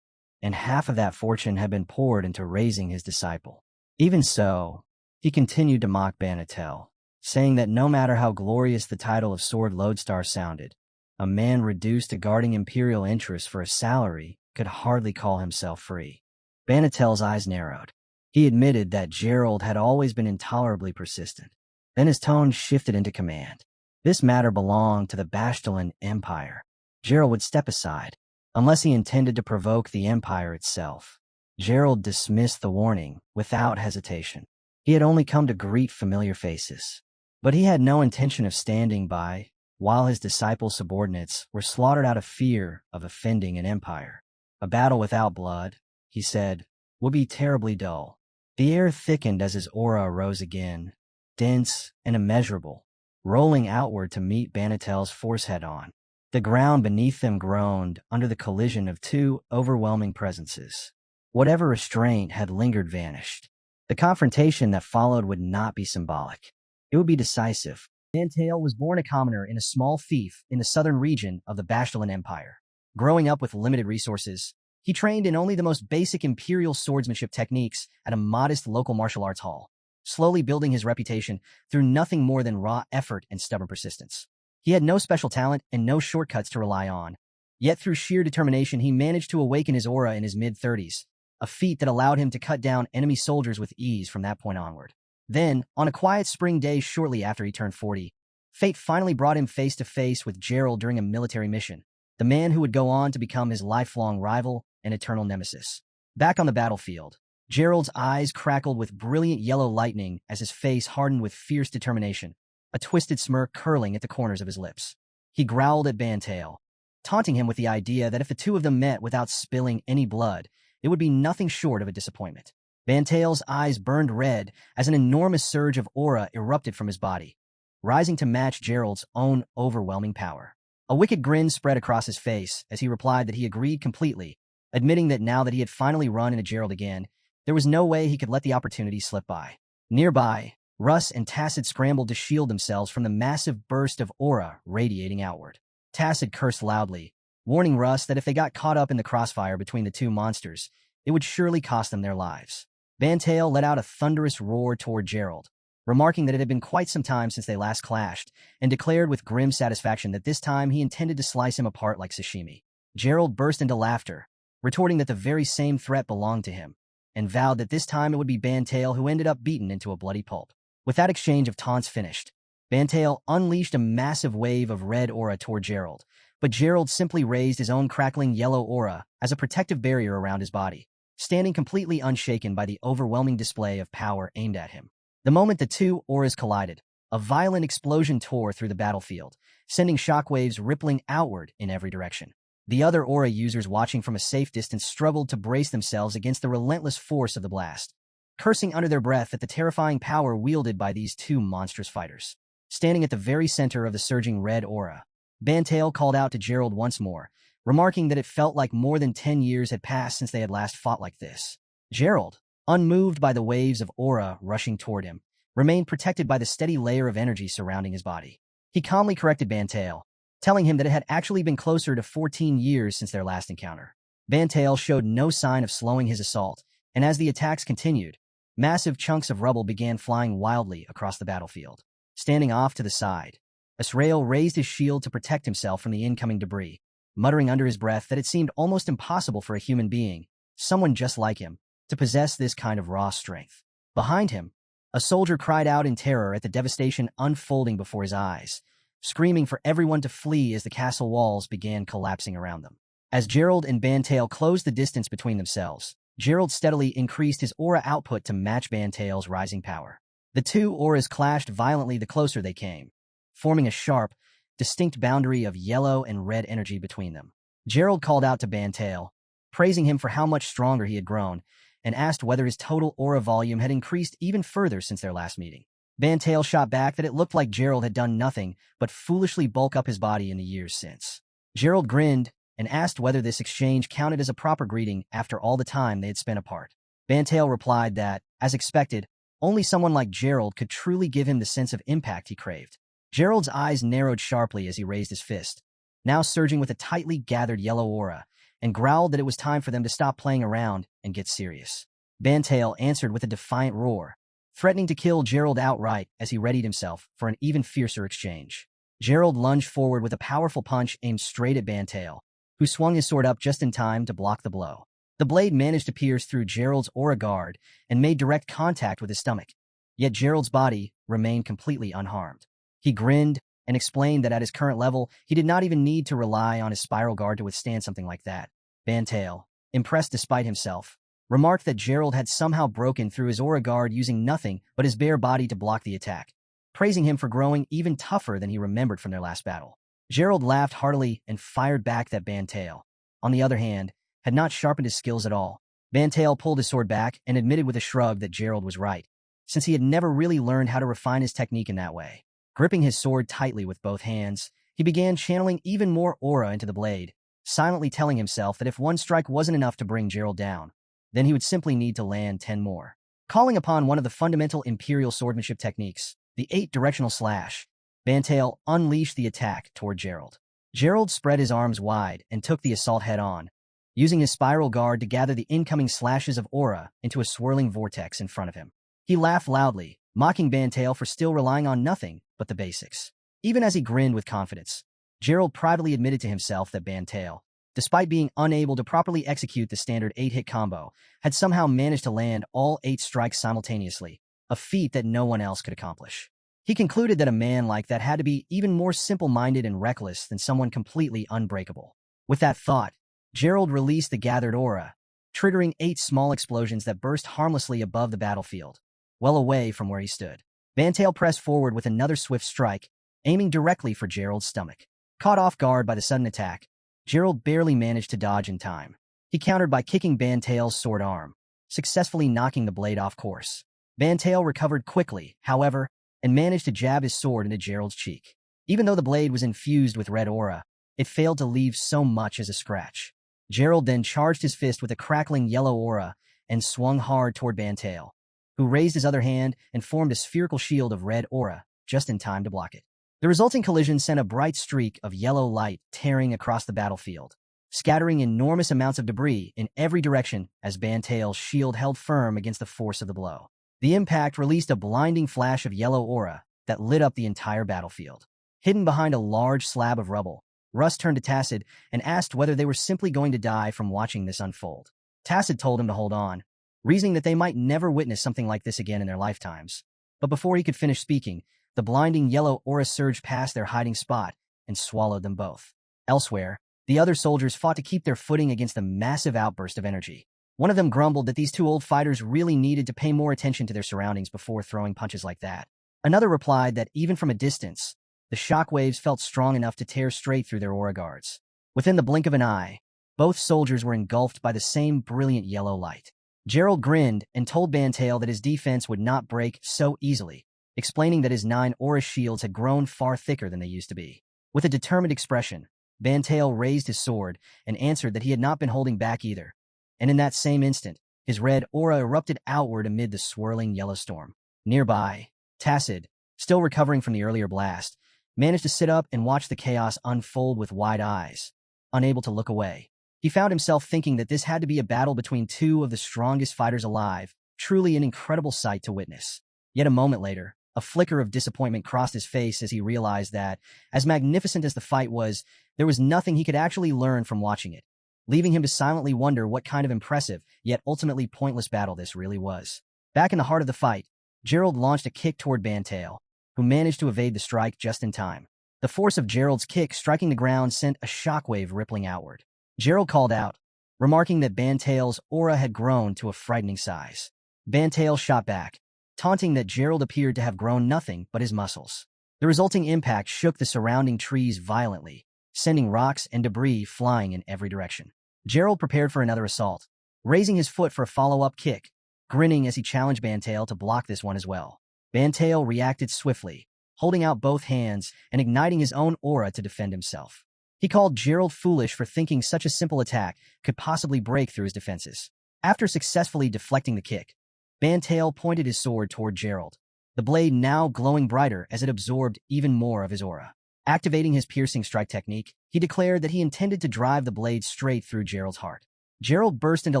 and half of that fortune had been poured into raising his disciple. Even so, he continued to mock Banatel, saying that no matter how glorious the title of Sword Lodestar sounded, a man reduced to guarding imperial interests for a salary could hardly call himself free. Banatel's eyes narrowed. He admitted that Gerald had always been intolerably persistent. Then his tone shifted into command. This matter belonged to the Bastillan Empire. Gerald would step aside, unless he intended to provoke the Empire itself. Gerald dismissed the warning without hesitation. He had only come to greet familiar faces. But he had no intention of standing by while his disciples' subordinates were slaughtered out of fear of offending an empire. A battle without blood, he said, would be terribly dull. The air thickened as his aura rose again, dense and immeasurable, rolling outward to meet Banatel's force head-on. The ground beneath them groaned under the collision of two overwhelming presences. Whatever restraint had lingered vanished. The confrontation that followed would not be symbolic. It would be decisive. Banatel was born a commoner in a small fief in the southern region of the Bastillan Empire. Growing up with limited resources, he trained in only the most basic imperial swordsmanship techniques at a modest local martial arts hall, slowly building his reputation through nothing more than raw effort and stubborn persistence. He had no special talent and no shortcuts to rely on, yet through sheer determination he managed to awaken his aura in his mid-30s, a feat that allowed him to cut down enemy soldiers with ease from that point onward. Then, on a quiet spring day shortly after he turned 40, fate finally brought him face to face with Gerald during a military mission, the man who would go on to become his lifelong rival and eternal nemesis. Back on the battlefield, Gerald's eyes crackled with brilliant yellow lightning as his face hardened with fierce determination, a twisted smirk curling at the corners of his lips. He growled at Banatel, taunting him with the idea that if the two of them met without spilling any blood, it would be nothing short of a disappointment. Banatel's eyes burned red as an enormous surge of aura erupted from his body, rising to match Gerald's own overwhelming power. A wicked grin spread across his face as he replied that he agreed completely, admitting that now that he had finally run into Gerald again, there was no way he could let the opportunity slip by. Nearby, Russ and Tacit scrambled to shield themselves from the massive burst of aura radiating outward. Tacit cursed loudly, warning Russ that if they got caught up in the crossfire between the two monsters, it would surely cost them their lives. Banatel let out a thunderous roar toward Gerald, remarking that it had been quite some time since they last clashed, and declared with grim satisfaction that this time he intended to slice him apart like sashimi. Gerald burst into laughter, retorting that the very same threat belonged to him, and vowed that this time it would be Banatel who ended up beaten into a bloody pulp. With that exchange of taunts finished, Banatel unleashed a massive wave of red aura toward Gerald, but Gerald simply raised his own crackling yellow aura as a protective barrier around his body, standing completely unshaken by the overwhelming display of power aimed at him. The moment the two auras collided, A violent explosion tore through the battlefield, sending shockwaves rippling outward in every direction. The other aura users watching from a safe distance struggled to brace themselves against the relentless force of the blast, cursing under their breath at the terrifying power wielded by these two monstrous fighters. Standing at the very center of the surging red aura, Bantail called out to Gerald once more, remarking that it felt like more than 10 years had passed since they had last fought like this. Gerald, unmoved by the waves of aura rushing toward him, remained protected by the steady layer of energy surrounding his body. He calmly corrected Bantail, telling him that it had actually been closer to 14 years since their last encounter. Bantail showed no sign of slowing his assault, and as the attacks continued, massive chunks of rubble began flying wildly across the battlefield. Standing off to the side, Asrael raised his shield to protect himself from the incoming debris, muttering under his breath that it seemed almost impossible for a human being, someone just like him, to possess this kind of raw strength. Behind him, a soldier cried out in terror at the devastation unfolding before his eyes, screaming for everyone to flee as the castle walls began collapsing around them. As Gerald and Bantail closed the distance between themselves, Gerald steadily increased his aura output to match Bantail's rising power. The two auras clashed violently the closer they came, forming a sharp, distinct boundary of yellow and red energy between them. Gerald called out to Bantail, praising him for how much stronger he had grown, and asked whether his total aura volume had increased even further since their last meeting. Bantail shot back that it looked like Gerald had done nothing but foolishly bulk up his body in the years since. Gerald grinned and asked whether this exchange counted as a proper greeting after all the time they had spent apart. Bantail replied that, as expected, only someone like Gerald could truly give him the sense of impact he craved. Gerald's eyes narrowed sharply as he raised his fist, now surging with a tightly gathered yellow aura, and growled that it was time for them to stop playing around and get serious. Bantail answered with a defiant roar, threatening to kill Gerald outright as he readied himself for an even fiercer exchange. Gerald lunged forward with a powerful punch aimed straight at Bantail, who swung his sword up just in time to block the blow. The blade managed to pierce through Gerald's aura guard and made direct contact with his stomach, yet Gerald's body remained completely unharmed. He grinned and explained that at his current level, he did not even need to rely on his spiral guard to withstand something like that. Bantail, impressed despite himself, remarked that Gerald had somehow broken through his aura guard using nothing but his bare body to block the attack, praising him for growing even tougher than he remembered from their last battle. Gerald laughed heartily and fired back that Bantail, on the other hand, had not sharpened his skills at all. Bantail pulled his sword back and admitted with a shrug that Gerald was right, since he had never really learned how to refine his technique in that way. Gripping his sword tightly with both hands, he began channeling even more aura into the blade, silently telling himself that if one strike wasn't enough to bring Gerald down, then he would simply need to land 10 more. Calling upon one of the fundamental Imperial swordsmanship techniques, the 8-directional slash, Bantail unleashed the attack toward Gerald. Gerald spread his arms wide and took the assault head-on, using his spiral guard to gather the incoming slashes of aura into a swirling vortex in front of him. He laughed loudly, mocking Bantail for still relying on nothing but the basics. Even as he grinned with confidence, Gerald privately admitted to himself that Bantail, despite being unable to properly execute the standard 8-hit combo, had somehow managed to land all 8 strikes simultaneously, a feat that no one else could accomplish. He concluded that a man like that had to be even more simple-minded and reckless than someone completely unbreakable. With that thought, Gerald released the gathered aura, triggering 8 small explosions that burst harmlessly above the battlefield, well away from where he stood. Bantail pressed forward with another swift strike, aiming directly for Gerald's stomach. Caught off guard by the sudden attack, Gerald barely managed to dodge in time. He countered by kicking Bantail's sword arm, successfully knocking the blade off course. Bantail recovered quickly, however, and managed to jab his sword into Gerald's cheek. Even though the blade was infused with red aura, it failed to leave so much as a scratch. Gerald then charged his fist with a crackling yellow aura and swung hard toward Bantail, who raised his other hand and formed a spherical shield of red aura just in time to block it. The resulting collision sent a bright streak of yellow light tearing across the battlefield, scattering enormous amounts of debris in every direction as Bantail's shield held firm against the force of the blow. The impact released a blinding flash of yellow aura that lit up the entire battlefield. Hidden behind a large slab of rubble, Russ turned to Tacid and asked whether they were simply going to die from watching this unfold. Tacid told him to hold on, reasoning that they might never witness something like this again in their lifetimes. But before he could finish speaking, the blinding yellow aura surged past their hiding spot and swallowed them both. Elsewhere, the other soldiers fought to keep their footing against the massive outburst of energy. One of them grumbled that these two old fighters really needed to pay more attention to their surroundings before throwing punches like that. Another replied that even from a distance, the shock waves felt strong enough to tear straight through their aura guards. Within the blink of an eye, both soldiers were engulfed by the same brilliant yellow light. Gerald grinned and told Bantail that his defense would not break so easily, explaining that his 9 aura shields had grown far thicker than they used to be. With a determined expression, Bantail raised his sword and answered that he had not been holding back either. And in that same instant, his red aura erupted outward amid the swirling yellow storm. Nearby, Tacid, still recovering from the earlier blast, managed to sit up and watch the chaos unfold with wide eyes, unable to look away. He found himself thinking that this had to be a battle between 2 of the strongest fighters alive, truly an incredible sight to witness. Yet a moment later, a flicker of disappointment crossed his face as he realized that, as magnificent as the fight was, there was nothing he could actually learn from watching it, leaving him to silently wonder what kind of impressive, yet ultimately pointless battle this really was. Back in the heart of the fight, Gerald launched a kick toward Bantail, who managed to evade the strike just in time. The force of Gerald's kick striking the ground sent a shockwave rippling outward. Gerald called out, remarking that Bantail's aura had grown to a frightening size. Bantail shot back, taunting that Gerald appeared to have grown nothing but his muscles. The resulting impact shook the surrounding trees violently, sending rocks and debris flying in every direction. Gerald prepared for another assault, raising his foot for a follow-up kick, grinning as he challenged Bantail to block this one as well. Bantail reacted swiftly, holding out both hands and igniting his own aura to defend himself. He called Gerald foolish for thinking such a simple attack could possibly break through his defenses. After successfully deflecting the kick, Bantail pointed his sword toward Gerald, the blade now glowing brighter as it absorbed even more of his aura. Activating his piercing strike technique, he declared that he intended to drive the blade straight through Gerald's heart. Gerald burst into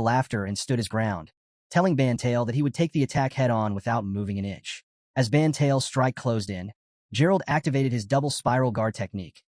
laughter and stood his ground, telling Bantail that he would take the attack head-on without moving an inch. As Bantail's strike closed in, Gerald activated his double spiral guard technique,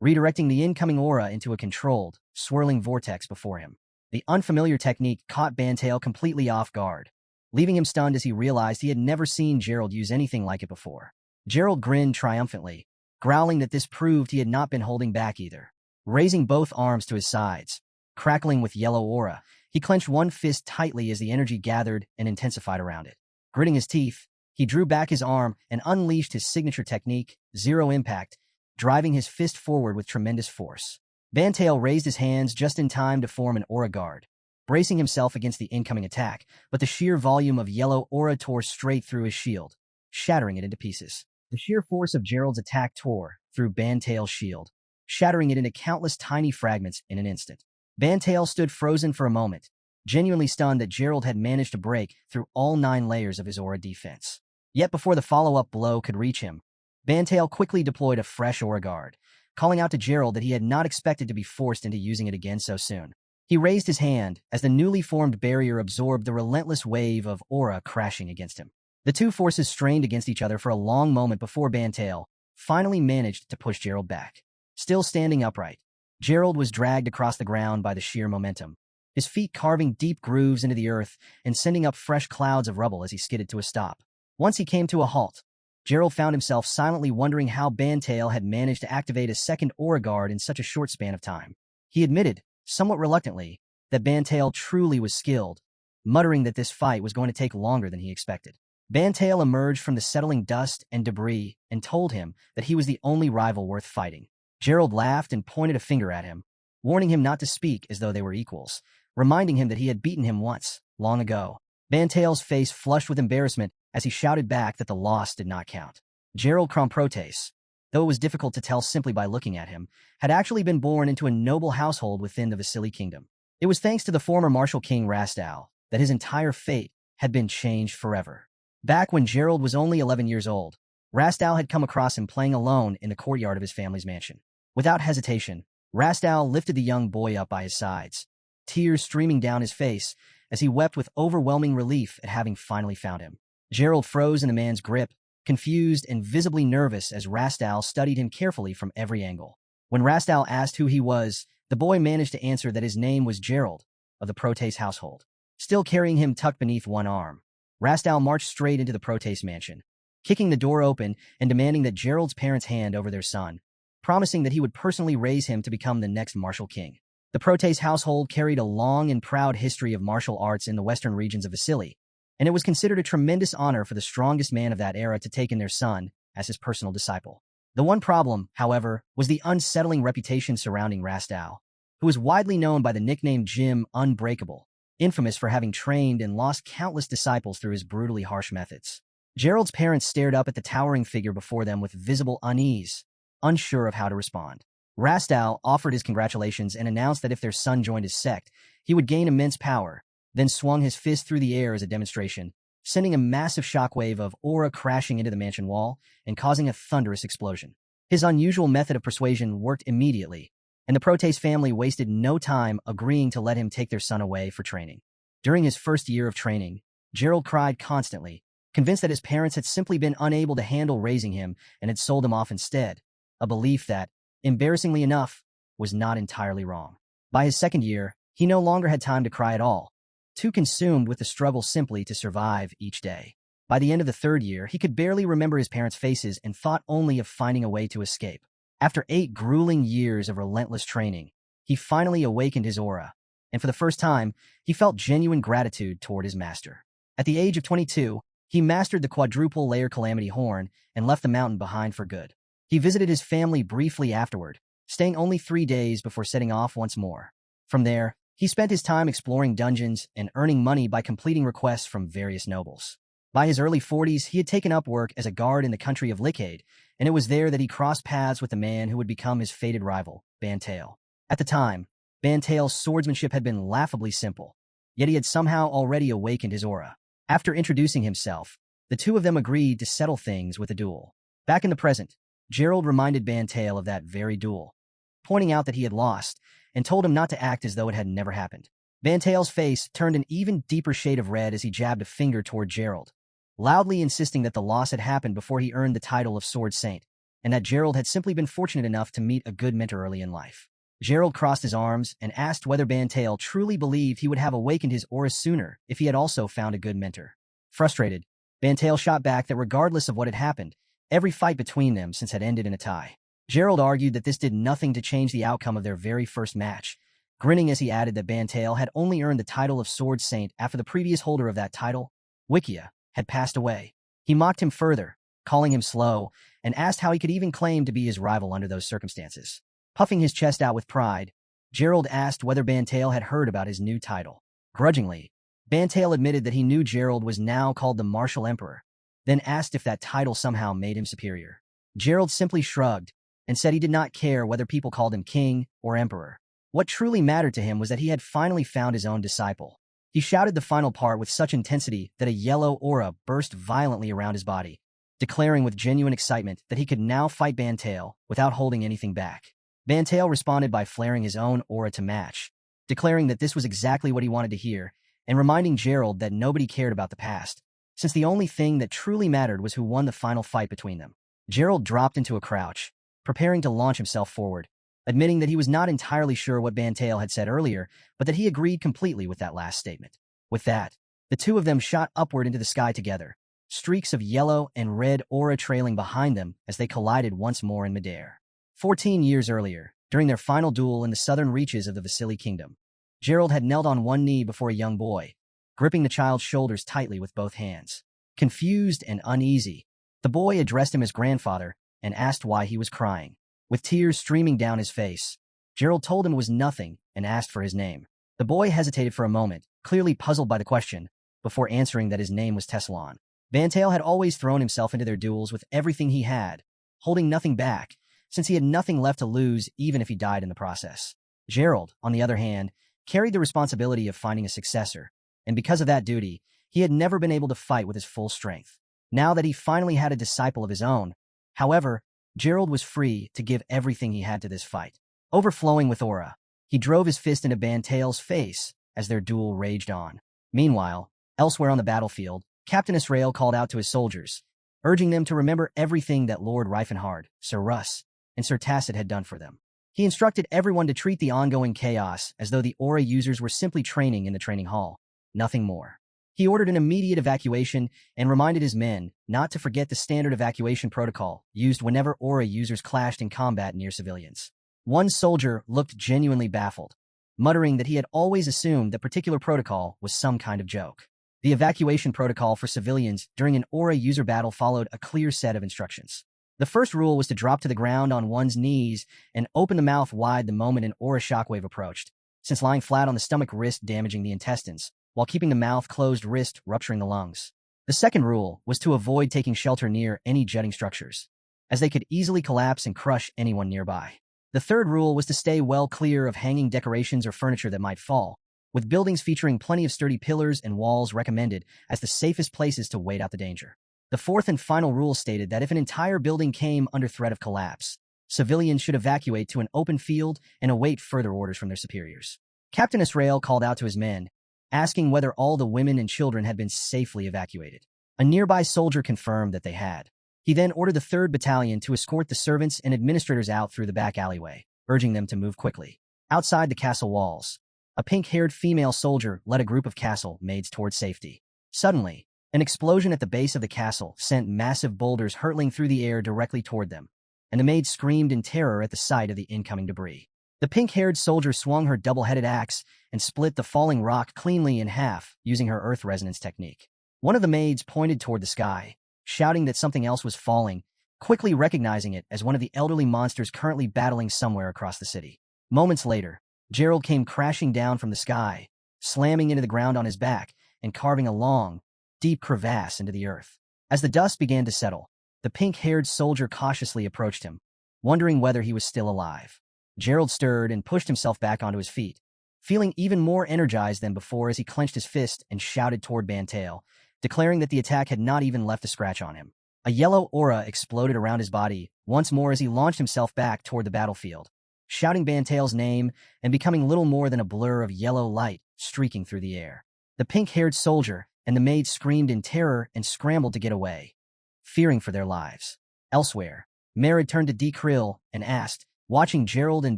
redirecting the incoming aura into a controlled, swirling vortex before him. The unfamiliar technique caught Bantail completely off guard, leaving him stunned as he realized he had never seen Gerald use anything like it before. Gerald grinned triumphantly, growling that this proved he had not been holding back either. Raising both arms to his sides, crackling with yellow aura, he clenched one fist tightly as the energy gathered and intensified around it. Gritting his teeth, he drew back his arm and unleashed his signature technique, Zero Impact, driving his fist forward with tremendous force. Bantail raised his hands just in time to form an aura guard, bracing himself against the incoming attack, but the sheer volume of yellow aura tore straight through his shield, shattering it into pieces. The sheer force of Gerald's attack tore through Bantail's shield, shattering it into countless tiny fragments in an instant. Bantail stood frozen for a moment, genuinely stunned that Gerald had managed to break through all 9 layers of his aura defense. Yet before the follow-up blow could reach him, Bantail quickly deployed a fresh aura guard, calling out to Gerald that he had not expected to be forced into using it again so soon. He raised his hand as the newly formed barrier absorbed the relentless wave of aura crashing against him. The two forces strained against each other for a long moment before Bantail finally managed to push Gerald back. Still standing upright, Gerald was dragged across the ground by the sheer momentum, his feet carving deep grooves into the earth and sending up fresh clouds of rubble as he skidded to a stop. Once he came to a halt, Gerald found himself silently wondering how Bantail had managed to activate a second aura guard in such a short span of time. He admitted, somewhat reluctantly, that Bantail truly was skilled, muttering that this fight was going to take longer than he expected. Bantail emerged from the settling dust and debris and told him that he was the only rival worth fighting. Gerald laughed and pointed a finger at him, warning him not to speak as though they were equals, reminding him that he had beaten him once, long ago. Bantail's face flushed with embarrassment as he shouted back that the loss did not count. Gerald Cromprotes, though it was difficult to tell simply by looking at him, had actually been born into a noble household within the Vasily kingdom. It was thanks to the former Martial King Rastal that his entire fate had been changed forever. Back when Gerald was only 11 years old, Rastal had come across him playing alone in the courtyard of his family's mansion. Without hesitation, Rastal lifted the young boy up by his sides, tears streaming down his face as he wept with overwhelming relief at having finally found him. Gerald froze in the man's grip, confused and visibly nervous as Rastal studied him carefully from every angle. When Rastal asked who he was, the boy managed to answer that his name was Gerald, of the Protes household. Still carrying him tucked beneath one arm, Rastal marched straight into the Protes mansion, kicking the door open and demanding that Gerald's parents hand over their son, promising that he would personally raise him to become the next Martial King. The Protes household carried a long and proud history of martial arts in the western regions of Vasily, and it was considered a tremendous honor for the strongest man of that era to take in their son as his personal disciple. The one problem, however, was the unsettling reputation surrounding Rastow, who was widely known by the nickname Jim Unbreakable, infamous for having trained and lost countless disciples through his brutally harsh methods. Gerald's parents stared up at the towering figure before them with visible unease, unsure of how to respond. Rastow offered his congratulations and announced that if their son joined his sect, he would gain immense power, then swung his fist through the air as a demonstration, sending a massive shockwave of aura crashing into the mansion wall and causing a thunderous explosion. His unusual method of persuasion worked immediately, and the Proteus family wasted no time agreeing to let him take their son away for training. During his first year of training, Gerald cried constantly, convinced that his parents had simply been unable to handle raising him and had sold him off instead, a belief that, embarrassingly enough, was not entirely wrong. By his second year, he no longer had time to cry at all, too consumed with the struggle simply to survive each day. By the end of the third year, he could barely remember his parents' faces and thought only of finding a way to escape. After 8 grueling years of relentless training, he finally awakened his aura, and for the first time, he felt genuine gratitude toward his master. At the age of 22, he mastered the quadruple-layer Calamity Horn and left the mountain behind for good. He visited his family briefly afterward, staying only 3 days before setting off once more. From there, he spent his time exploring dungeons and earning money by completing requests from various nobles. By his early 40s, he had taken up work as a guard in the country of Lickade, and it was there that he crossed paths with the man who would become his fated rival, Bantail. At the time, Bantail's swordsmanship had been laughably simple, yet he had somehow already awakened his aura. After introducing himself, the two of them agreed to settle things with a duel. Back in the present, Gerald reminded Bantail of that very duel, pointing out that he had lost, and told him not to act as though it had never happened. Bantail's face turned an even deeper shade of red as he jabbed a finger toward Gerald, loudly insisting that the loss had happened before he earned the title of Sword Saint, and that Gerald had simply been fortunate enough to meet a good mentor early in life. Gerald crossed his arms and asked whether Bantail truly believed he would have awakened his aura sooner if he had also found a good mentor. Frustrated, Bantail shot back that regardless of what had happened, every fight between them since had ended in a tie. Gerald argued that this did nothing to change the outcome of their very first match, grinning as he added that Bantail had only earned the title of Sword Saint after the previous holder of that title, Wikia, had passed away. He mocked him further, calling him slow, and asked how he could even claim to be his rival under those circumstances. Puffing his chest out with pride, Gerald asked whether Bantail had heard about his new title. Grudgingly, Bantail admitted that he knew Gerald was now called the Martial Emperor, then asked if that title somehow made him superior. Gerald simply shrugged and said he did not care whether people called him king or emperor. What truly mattered to him was that he had finally found his own disciple. He shouted the final part with such intensity that a yellow aura burst violently around his body, declaring with genuine excitement that he could now fight Bantail without holding anything back. Bantail responded by flaring his own aura to match, declaring that this was exactly what he wanted to hear, and reminding Gerald that nobody cared about the past, since the only thing that truly mattered was who won the final fight between them. Gerald dropped into a crouch, preparing to launch himself forward, admitting that he was not entirely sure what Bantail had said earlier, but that he agreed completely with that last statement. With that, the two of them shot upward into the sky together, streaks of yellow and red aura trailing behind them as they collided once more in midair. 14 years earlier, during their final duel in the southern reaches of the Vasily Kingdom, Gerald had knelt on one knee before a young boy, gripping the child's shoulders tightly with both hands. Confused and uneasy, the boy addressed him as grandfather and asked why he was crying. With tears streaming down his face, Gerald told him it was nothing and asked for his name. The boy hesitated for a moment, clearly puzzled by the question, before answering that his name was Tessalon. Bantail had always thrown himself into their duels with everything he had, holding nothing back, since he had nothing left to lose even if he died in the process. Gerald, on the other hand, carried the responsibility of finding a successor, and because of that duty, he had never been able to fight with his full strength. Now that he finally had a disciple of his own, however, Gerald was free to give everything he had to this fight. Overflowing with aura, he drove his fist into Bantail's face as their duel raged on. Meanwhile, elsewhere on the battlefield, Captain Israel called out to his soldiers, urging them to remember everything that Lord Reifenhard, Sir Russ, and Sir Tacit had done for them. He instructed everyone to treat the ongoing chaos as though the aura users were simply training in the training hall, nothing more. He ordered an immediate evacuation and reminded his men not to forget the standard evacuation protocol used whenever aura users clashed in combat near civilians. One soldier looked genuinely baffled, muttering that he had always assumed that particular protocol was some kind of joke. The evacuation protocol for civilians during an aura user battle followed a clear set of instructions. The first rule was to drop to the ground on one's knees and open the mouth wide the moment an aura shockwave approached, since lying flat on the stomach risked damaging the intestines, while keeping the mouth closed risked rupturing the lungs. The second rule was to avoid taking shelter near any jutting structures, as they could easily collapse and crush anyone nearby. The third rule was to stay well clear of hanging decorations or furniture that might fall, with buildings featuring plenty of sturdy pillars and walls recommended as the safest places to wait out the danger. The fourth and final rule stated that if an entire building came under threat of collapse, civilians should evacuate to an open field and await further orders from their superiors. Captain Israel called out to his men, asking whether all the women and children had been safely evacuated. A nearby soldier confirmed that they had. He then ordered the 3rd Battalion to escort the servants and administrators out through the back alleyway, urging them to move quickly. Outside the castle walls, a pink-haired female soldier led a group of castle maids toward safety. Suddenly, an explosion at the base of the castle sent massive boulders hurtling through the air directly toward them, and the maids screamed in terror at the sight of the incoming debris. The pink-haired soldier swung her double-headed axe and split the falling rock cleanly in half using her earth resonance technique. One of the maids pointed toward the sky, shouting that something else was falling, quickly recognizing it as one of the elderly monsters currently battling somewhere across the city. Moments later, Gerald came crashing down from the sky, slamming into the ground on his back and carving a long, deep crevasse into the earth. As the dust began to settle, the pink-haired soldier cautiously approached him, wondering whether he was still alive. Gerald stirred and pushed himself back onto his feet, feeling even more energized than before as he clenched his fist and shouted toward Bantail, declaring that the attack had not even left a scratch on him. A yellow aura exploded around his body once more as he launched himself back toward the battlefield, shouting Bantail's name and becoming little more than a blur of yellow light streaking through the air. The pink-haired soldier and the maid screamed in terror and scrambled to get away, fearing for their lives. Elsewhere, Merritt turned to D. Krill and asked, watching Gerald and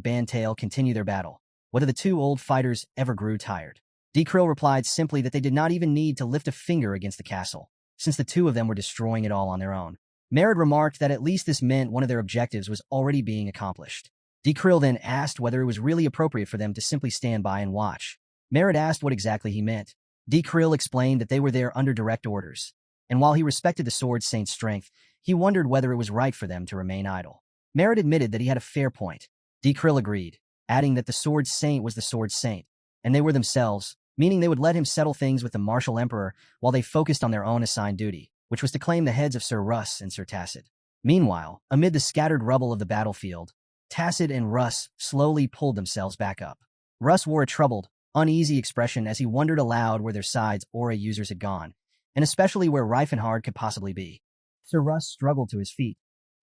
Bantail continue their battle, whether the two old fighters ever grew tired. D. Krill replied simply that they did not even need to lift a finger against the castle, since the two of them were destroying it all on their own. Merritt remarked that at least this meant one of their objectives was already being accomplished. D. Krill then asked whether it was really appropriate for them to simply stand by and watch. Merritt asked what exactly he meant. D. Krill explained that they were there under direct orders, and while he respected the Sword Saint's strength, he wondered whether it was right for them to remain idle. Merritt admitted that he had a fair point. D. Krill agreed, adding that the Sword Saint was the Sword Saint, and they were themselves, meaning they would let him settle things with the Martial Emperor while they focused on their own assigned duty, which was to claim the heads of Sir Russ and Sir Tacit. Meanwhile, amid the scattered rubble of the battlefield, Tacit and Russ slowly pulled themselves back up. Russ wore a troubled, uneasy expression as he wondered aloud where their side's aura users had gone, and especially where Reifenhard could possibly be. Sir Russ struggled to his feet,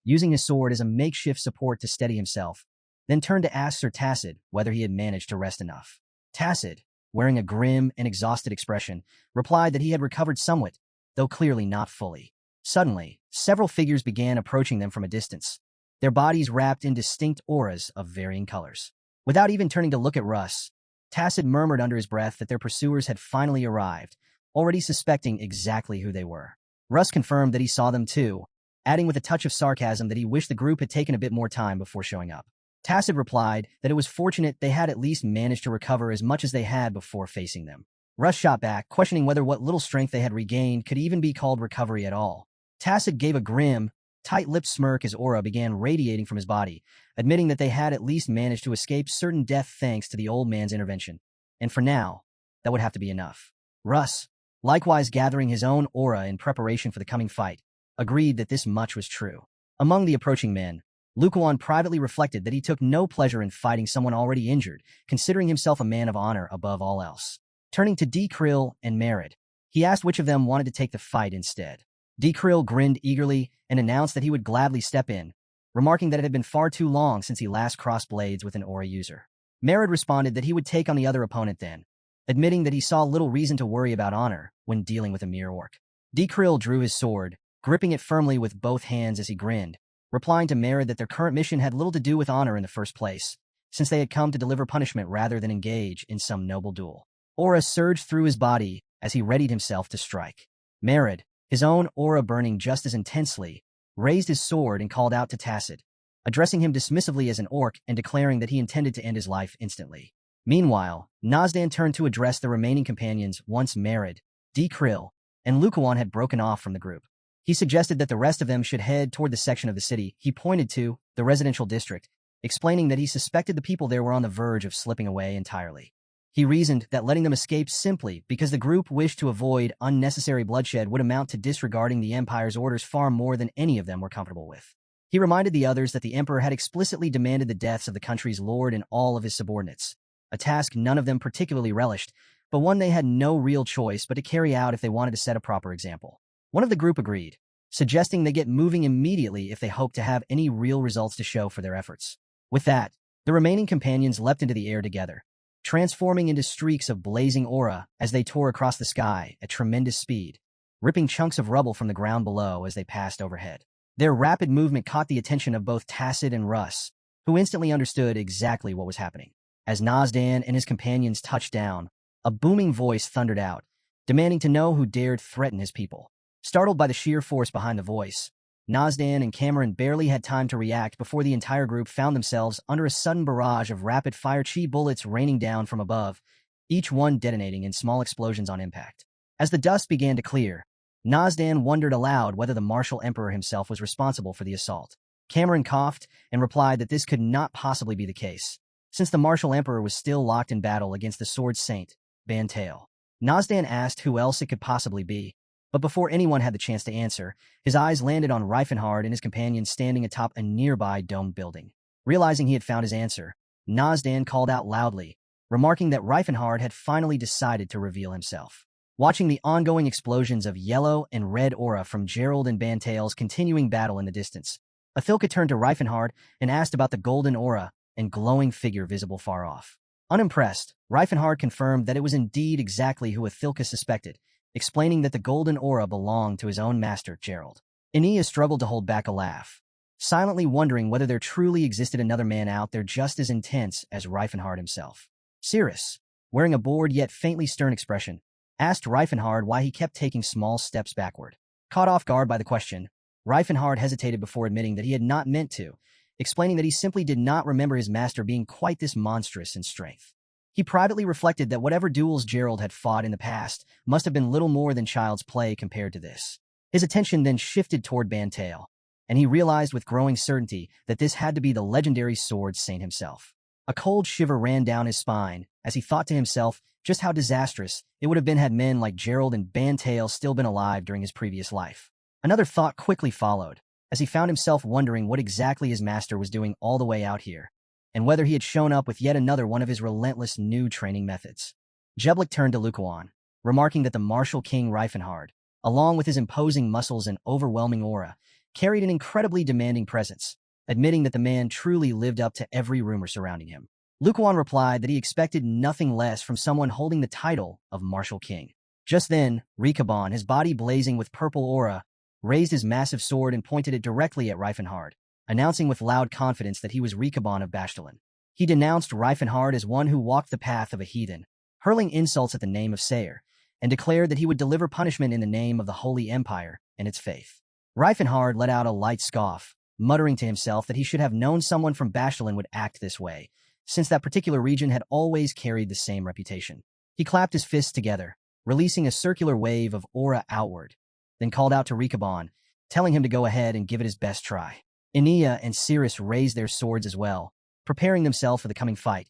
using his sword as a makeshift support to steady himself, then turned to ask Sir Tacit whether he had managed to rest enough. Tacit, wearing a grim and exhausted expression, replied that he had recovered somewhat, though clearly not fully. Suddenly, several figures began approaching them from a distance, their bodies wrapped in distinct auras of varying colors. Without even turning to look at Russ, Tacit murmured under his breath that their pursuers had finally arrived, already suspecting exactly who they were. Russ confirmed that he saw them too, adding with a touch of sarcasm that he wished the group had taken a bit more time before showing up. Tacit replied that it was fortunate they had at least managed to recover as much as they had before facing them. Russ shot back, questioning whether what little strength they had regained could even be called recovery at all. Tacit gave a grim, tight-lipped smirk as aura began radiating from his body, admitting that they had at least managed to escape certain death thanks to the old man's intervention. And for now, that would have to be enough. Russ, likewise gathering his own aura in preparation for the coming fight, agreed that this much was true. Among the approaching men, Lukuan privately reflected that he took no pleasure in fighting someone already injured, considering himself a man of honor above all else. Turning to D. Krill and Merritt, he asked which of them wanted to take the fight instead. D. Krill grinned eagerly and announced that he would gladly step in, remarking that it had been far too long since he last crossed blades with an aura user. Merritt responded that he would take on the other opponent then, admitting that he saw little reason to worry about honor when dealing with a mere orc. D. Krill drew his sword, gripping it firmly with both hands as he grinned, replying to Merritt that their current mission had little to do with honor in the first place, since they had come to deliver punishment rather than engage in some noble duel. Aura surged through his body as he readied himself to strike. Merritt, his own aura burning just as intensely, raised his sword and called out to Tacit, addressing him dismissively as an orc and declaring that he intended to end his life instantly. Meanwhile, Nazdan turned to address the remaining companions once Merritt, D. Krill, and Lukawan had broken off from the group. He suggested that the rest of them should head toward the section of the city he pointed to, the residential district, explaining that he suspected the people there were on the verge of slipping away entirely. He reasoned that letting them escape simply because the group wished to avoid unnecessary bloodshed would amount to disregarding the Empire's orders far more than any of them were comfortable with. He reminded the others that the Emperor had explicitly demanded the deaths of the country's lord and all of his subordinates, a task none of them particularly relished, but one they had no real choice but to carry out if they wanted to set a proper example. One of the group agreed, suggesting they get moving immediately if they hoped to have any real results to show for their efforts. With that, the remaining companions leapt into the air together, transforming into streaks of blazing aura as they tore across the sky at tremendous speed, ripping chunks of rubble from the ground below as they passed overhead. Their rapid movement caught the attention of both Tacit and Russ, who instantly understood exactly what was happening. As Nazdan and his companions touched down, a booming voice thundered out, demanding to know who dared threaten his people. Startled by the sheer force behind the voice, Nazdan and Cameron barely had time to react before the entire group found themselves under a sudden barrage of rapid-fire chi bullets raining down from above, each one detonating in small explosions on impact. As the dust began to clear, Nazdan wondered aloud whether the martial emperor himself was responsible for the assault. Cameron coughed and replied that this could not possibly be the case, since the martial emperor was still locked in battle against the sword saint, Bantail. Nazdan asked who else it could possibly be, but before anyone had the chance to answer, his eyes landed on Reifenhard and his companions standing atop a nearby domed building. Realizing he had found his answer, Nazdan called out loudly, remarking that Reifenhard had finally decided to reveal himself. Watching the ongoing explosions of yellow and red aura from Gerald and Bantail's continuing battle in the distance, Athilka turned to Reifenhard and asked about the golden aura and glowing figure visible far off. Unimpressed, Reifenhard confirmed that it was indeed exactly who Athilka suspected, explaining that the golden aura belonged to his own master, Gerald. Enia struggled to hold back a laugh, silently wondering whether there truly existed another man out there just as intense as Reifenhard himself. Cirrus, wearing a bored yet faintly stern expression, asked Reifenhard why he kept taking small steps backward. Caught off guard by the question, Reifenhard hesitated before admitting that he had not meant to, explaining that he simply did not remember his master being quite this monstrous in strength. He privately reflected that whatever duels Gerald had fought in the past must have been little more than child's play compared to this. His attention then shifted toward Bantail, and he realized with growing certainty that this had to be the legendary sword saint himself. A cold shiver ran down his spine as he thought to himself just how disastrous it would have been had men like Gerald and Bantail still been alive during his previous life. Another thought quickly followed, as he found himself wondering what exactly his master was doing all the way out here, and whether he had shown up with yet another one of his relentless new training methods. Jeblik turned to Lukawan, remarking that the Martial King Reifenhard, along with his imposing muscles and overwhelming aura, carried an incredibly demanding presence, admitting that the man truly lived up to every rumor surrounding him. Lukawan replied that he expected nothing less from someone holding the title of Martial King. Just then, Rikaban, his body blazing with purple aura, raised his massive sword and pointed it directly at Reifenhard, announcing with loud confidence that he was Rikaban of Bastalin. He denounced Reifenhard as one who walked the path of a heathen, hurling insults at the name of Sayer, and declared that he would deliver punishment in the name of the Holy Empire and its faith. Reifenhard let out a light scoff, muttering to himself that he should have known someone from Bastalin would act this way, since that particular region had always carried the same reputation. He clapped his fists together, releasing a circular wave of aura outward, then called out to Rikaban, telling him to go ahead and give it his best try. Enia and Cirrus raised their swords as well, preparing themselves for the coming fight,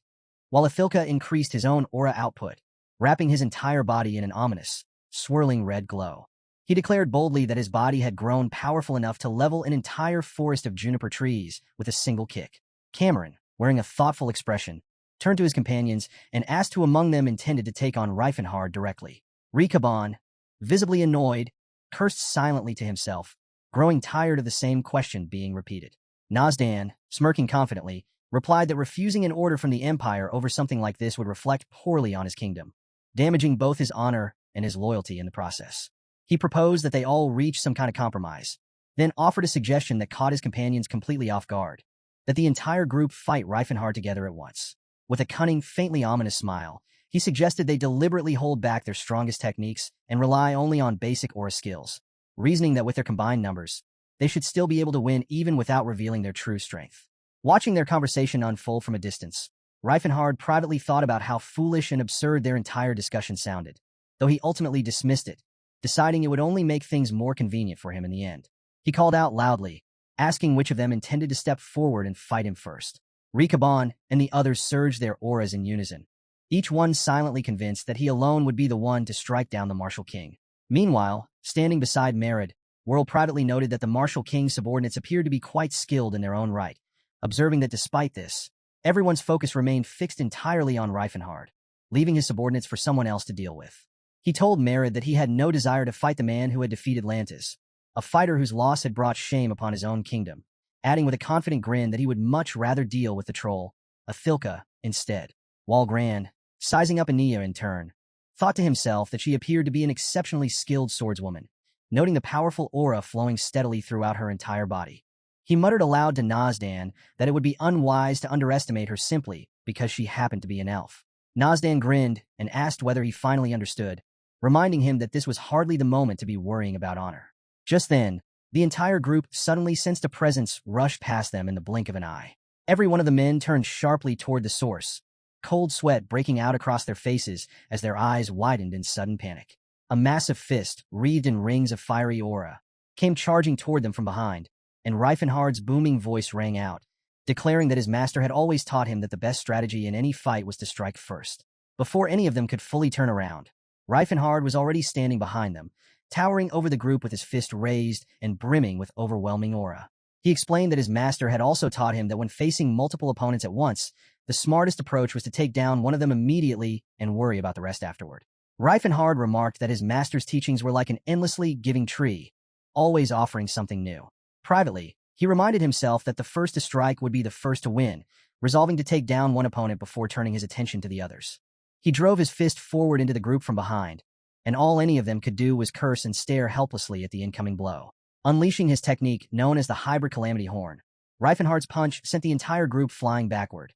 while Athilka increased his own aura output, wrapping his entire body in an ominous, swirling red glow. He declared boldly that his body had grown powerful enough to level an entire forest of juniper trees with a single kick. Cameron, wearing a thoughtful expression, turned to his companions and asked who among them intended to take on Reifenhard directly. Rikaban, visibly annoyed, cursed silently to himself, growing tired of the same question being repeated. Nazdan, smirking confidently, replied that refusing an order from the Empire over something like this would reflect poorly on his kingdom, damaging both his honor and his loyalty in the process. He proposed that they all reach some kind of compromise, then offered a suggestion that caught his companions completely off guard, that the entire group fight Reifenhard together at once. With a cunning, faintly ominous smile, he suggested they deliberately hold back their strongest techniques and rely only on basic aura skills, reasoning that with their combined numbers, they should still be able to win even without revealing their true strength. Watching their conversation unfold from a distance, Reifenhard privately thought about how foolish and absurd their entire discussion sounded. though he ultimately dismissed it, deciding it would only make things more convenient for him in the end. He called out loudly, asking which of them intended to step forward and fight him first. Rikabon and the others surged their auras in unison, each one silently convinced that he alone would be the one to strike down the Martial King. Meanwhile, standing beside Merid, World privately noted that the Martial King's subordinates appeared to be quite skilled in their own right, observing that despite this, everyone's focus remained fixed entirely on Reifenhard, leaving his subordinates for someone else to deal with. He told Merid that he had no desire to fight the man who had defeated Lantis, a fighter whose loss had brought shame upon his own kingdom, adding with a confident grin that he would much rather deal with the troll, Athilka, instead. Walgrand, sizing up Ania in turn, thought to himself that she appeared to be an exceptionally skilled swordswoman, noting the powerful aura flowing steadily throughout her entire body. He muttered aloud to Nazdan that it would be unwise to underestimate her simply because she happened to be an elf. Nazdan grinned and asked whether he finally understood, reminding him that this was hardly the moment to be worrying about honor. Just then, the entire group suddenly sensed a presence rush past them in the blink of an eye. Every one of the men turned sharply toward the source, cold sweat breaking out across their faces as their eyes widened in sudden panic. A massive fist, wreathed in rings of fiery aura, came charging toward them from behind, and Reifenhard's booming voice rang out, declaring that his master had always taught him that the best strategy in any fight was to strike first. Before any of them could fully turn around, Reifenhard was already standing behind them, towering over the group with his fist raised and brimming with overwhelming aura. He explained that his master had also taught him that when facing multiple opponents at once, the smartest approach was to take down one of them immediately and worry about the rest afterward. Reifenhard remarked that his master's teachings were like an endlessly giving tree, always offering something new. Privately, he reminded himself that the first to strike would be the first to win, resolving to take down one opponent before turning his attention to the others. He drove his fist forward into the group from behind, and all any of them could do was curse and stare helplessly at the incoming blow. Unleashing his technique known as the Hybrid Calamity Horn, Reifenhard's punch sent the entire group flying backward,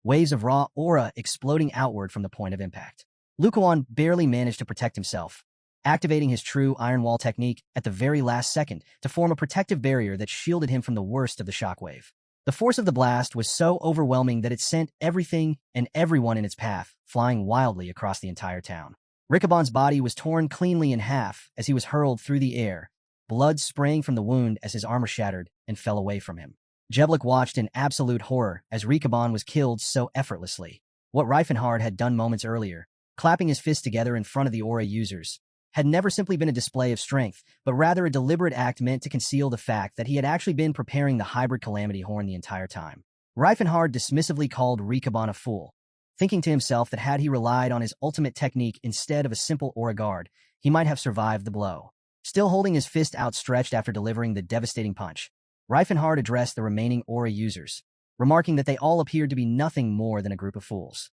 waves of raw aura exploding outward from the point of impact. Lukuan barely managed to protect himself, activating his true Iron Wall technique at the very last second to form a protective barrier that shielded him from the worst of the shockwave. The force of the blast was so overwhelming that it sent everything and everyone in its path flying wildly across the entire town. Rikabon's body was torn cleanly in half as he was hurled through the air, blood spraying from the wound as his armor shattered and fell away from him. Jeblik watched in absolute horror as Rikabon was killed so effortlessly. What Reifenhard had done moments earlier, clapping his fists together in front of the aura users, had never simply been a display of strength, but rather a deliberate act meant to conceal the fact that he had actually been preparing the Hybrid Calamity Horn the entire time. Reifenhard dismissively called Rikabon a fool, thinking to himself that had he relied on his ultimate technique instead of a simple aura guard, he might have survived the blow. Still holding his fist outstretched after delivering the devastating punch, Reifenhard addressed the remaining aura users, remarking that they all appeared to be nothing more than a group of fools.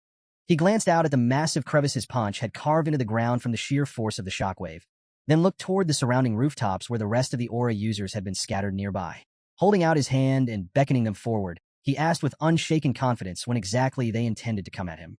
He glanced out at the massive crevice his punch had carved into the ground from the sheer force of the shockwave, then looked toward the surrounding rooftops where the rest of the aura users had been scattered nearby. Holding out his hand and beckoning them forward, he asked with unshaken confidence when exactly they intended to come at him.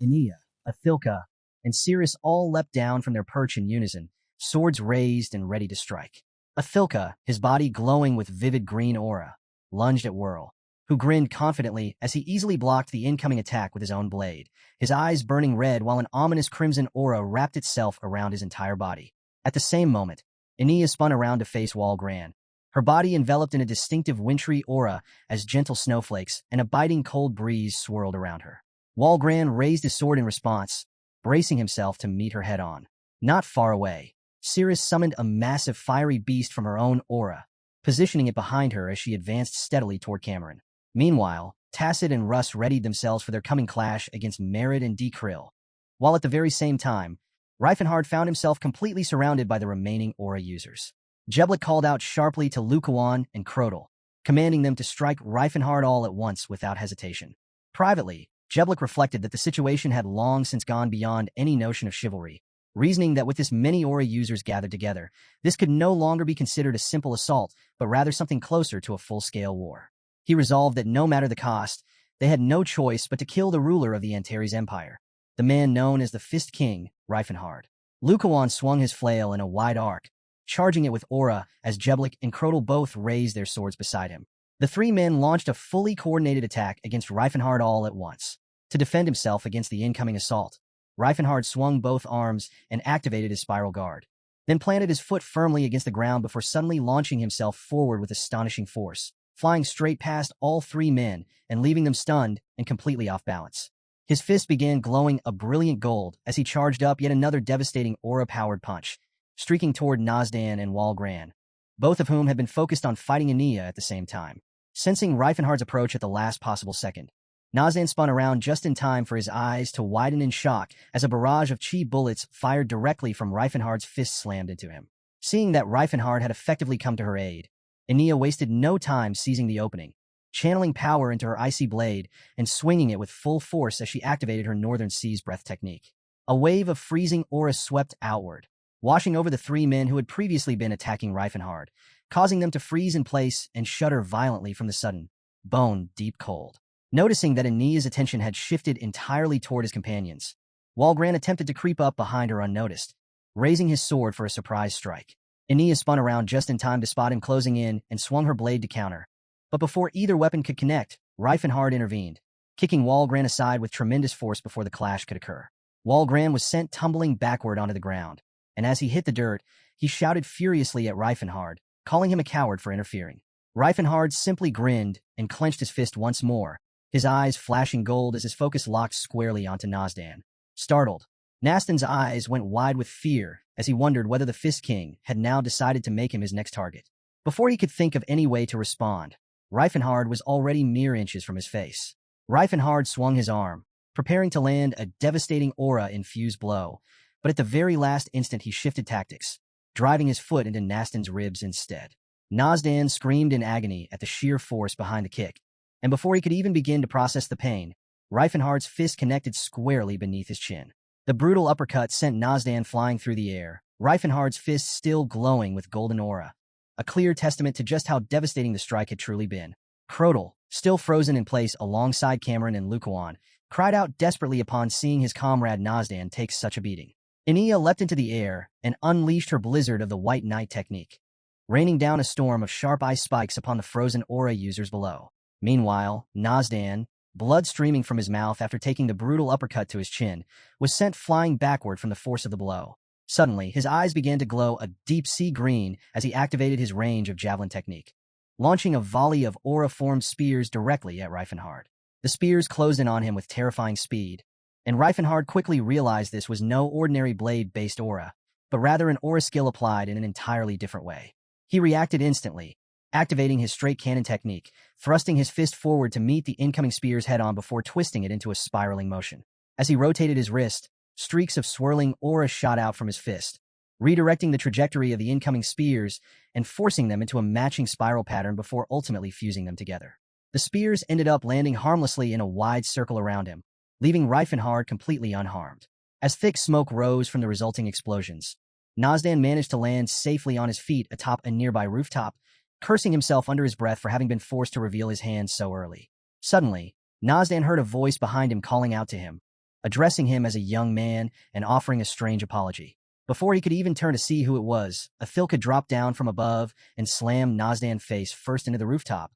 Ania, Athilka, and Cirrus all leapt down from their perch in unison, swords raised and ready to strike. Athilka, his body glowing with vivid green aura, lunged at Whirl, who grinned confidently as he easily blocked the incoming attack with his own blade, his eyes burning red while an ominous crimson aura wrapped itself around his entire body. At the same moment, Ania spun around to face Walgran, her body enveloped in a distinctive wintry aura as gentle snowflakes and a biting cold breeze swirled around her. Walgran raised his sword in response, bracing himself to meet her head-on. Not far away, Cirrus summoned a massive fiery beast from her own aura, positioning it behind her as she advanced steadily toward Cameron. Meanwhile, Tacit and Russ readied themselves for their coming clash against Merid and Dekrill, while at the very same time, Reifenhard found himself completely surrounded by the remaining aura users. Jeblik called out sharply to Lukuan and Krodel, commanding them to strike Reifenhard all at once without hesitation. Privately, Jeblik reflected that the situation had long since gone beyond any notion of chivalry, reasoning that with this many aura users gathered together, this could no longer be considered a simple assault, but rather something closer to a full-scale war. He resolved that no matter the cost, they had no choice but to kill the ruler of the Antares Empire, the man known as the Fist King, Reifenhard. Lukuan swung his flail in a wide arc, charging it with aura as Jeblik and Krodel both raised their swords beside him. The three men launched a fully coordinated attack against Reifenhard all at once. To defend himself against the incoming assault, Reifenhard swung both arms and activated his spiral guard, then planted his foot firmly against the ground before suddenly launching himself forward with astonishing force, flying straight past all three men and leaving them stunned and completely off balance. His fist began glowing a brilliant gold as he charged up yet another devastating aura-powered punch, streaking toward Nazdan and Walgran, both of whom had been focused on fighting Ania at the same time. Sensing Reifenhard's approach at the last possible second, Nazdan spun around just in time for his eyes to widen in shock as a barrage of chi bullets fired directly from Reifenhard's fist slammed into him. Seeing that Reifenhard had effectively come to her aid, Ania wasted no time seizing the opening, channeling power into her icy blade and swinging it with full force as she activated her Northern Seas breath technique. A wave of freezing aura swept outward, washing over the three men who had previously been attacking Reifenhard, causing them to freeze in place and shudder violently from the sudden, bone-deep cold. Noticing that Ania's attention had shifted entirely toward his companions, Walgran attempted to creep up behind her unnoticed, raising his sword for a surprise strike. Ania spun around just in time to spot him closing in and swung her blade to counter. But before either weapon could connect, Reifenhard intervened, kicking Walgran aside with tremendous force before the clash could occur. Walgran was sent tumbling backward onto the ground, and as he hit the dirt, he shouted furiously at Reifenhard, calling him a coward for interfering. Reifenhard simply grinned and clenched his fist once more, his eyes flashing gold as his focus locked squarely onto Nazdan. Startled, Nastan's eyes went wide with fear as he wondered whether the Fist King had now decided to make him his next target. Before he could think of any way to respond, Reifenhard was already mere inches from his face. Reifenhard swung his arm, preparing to land a devastating aura-infused blow, but at the very last instant he shifted tactics, driving his foot into Nastan's ribs instead. Nazdan screamed in agony at the sheer force behind the kick, and before he could even begin to process the pain, Reifenhard's fist connected squarely beneath his chin. The brutal uppercut sent Nazdan flying through the air, Reifenhard's fist still glowing with golden aura, a clear testament to just how devastating the strike had truly been. Crodel, still frozen in place alongside Cameron and Lukuan, cried out desperately upon seeing his comrade Nazdan take such a beating. Ania leapt into the air and unleashed her blizzard of the White Knight technique, raining down a storm of sharp ice spikes upon the frozen aura users below. Meanwhile, Nazdan, blood streaming from his mouth after taking the brutal uppercut to his chin, was sent flying backward from the force of the blow. Suddenly, his eyes began to glow a deep sea green as he activated his range of javelin technique, launching a volley of aura-formed spears directly at Reifenhard. The spears closed in on him with terrifying speed, and Reifenhard quickly realized this was no ordinary blade-based aura, but rather an aura skill applied in an entirely different way. He reacted instantly, activating his straight cannon technique, thrusting his fist forward to meet the incoming spears head-on before twisting it into a spiraling motion. As he rotated his wrist, streaks of swirling aura shot out from his fist, redirecting the trajectory of the incoming spears and forcing them into a matching spiral pattern before ultimately fusing them together. The spears ended up landing harmlessly in a wide circle around him, leaving Reifenhard completely unharmed. As thick smoke rose from the resulting explosions, Nazdan managed to land safely on his feet atop a nearby rooftop, cursing himself under his breath for having been forced to reveal his hands so early. Suddenly, Nazdan heard a voice behind him calling out to him, addressing him as a young man and offering a strange apology. Before he could even turn to see who it was, Athilka dropped down from above and slammed Nazdan face first into the rooftop,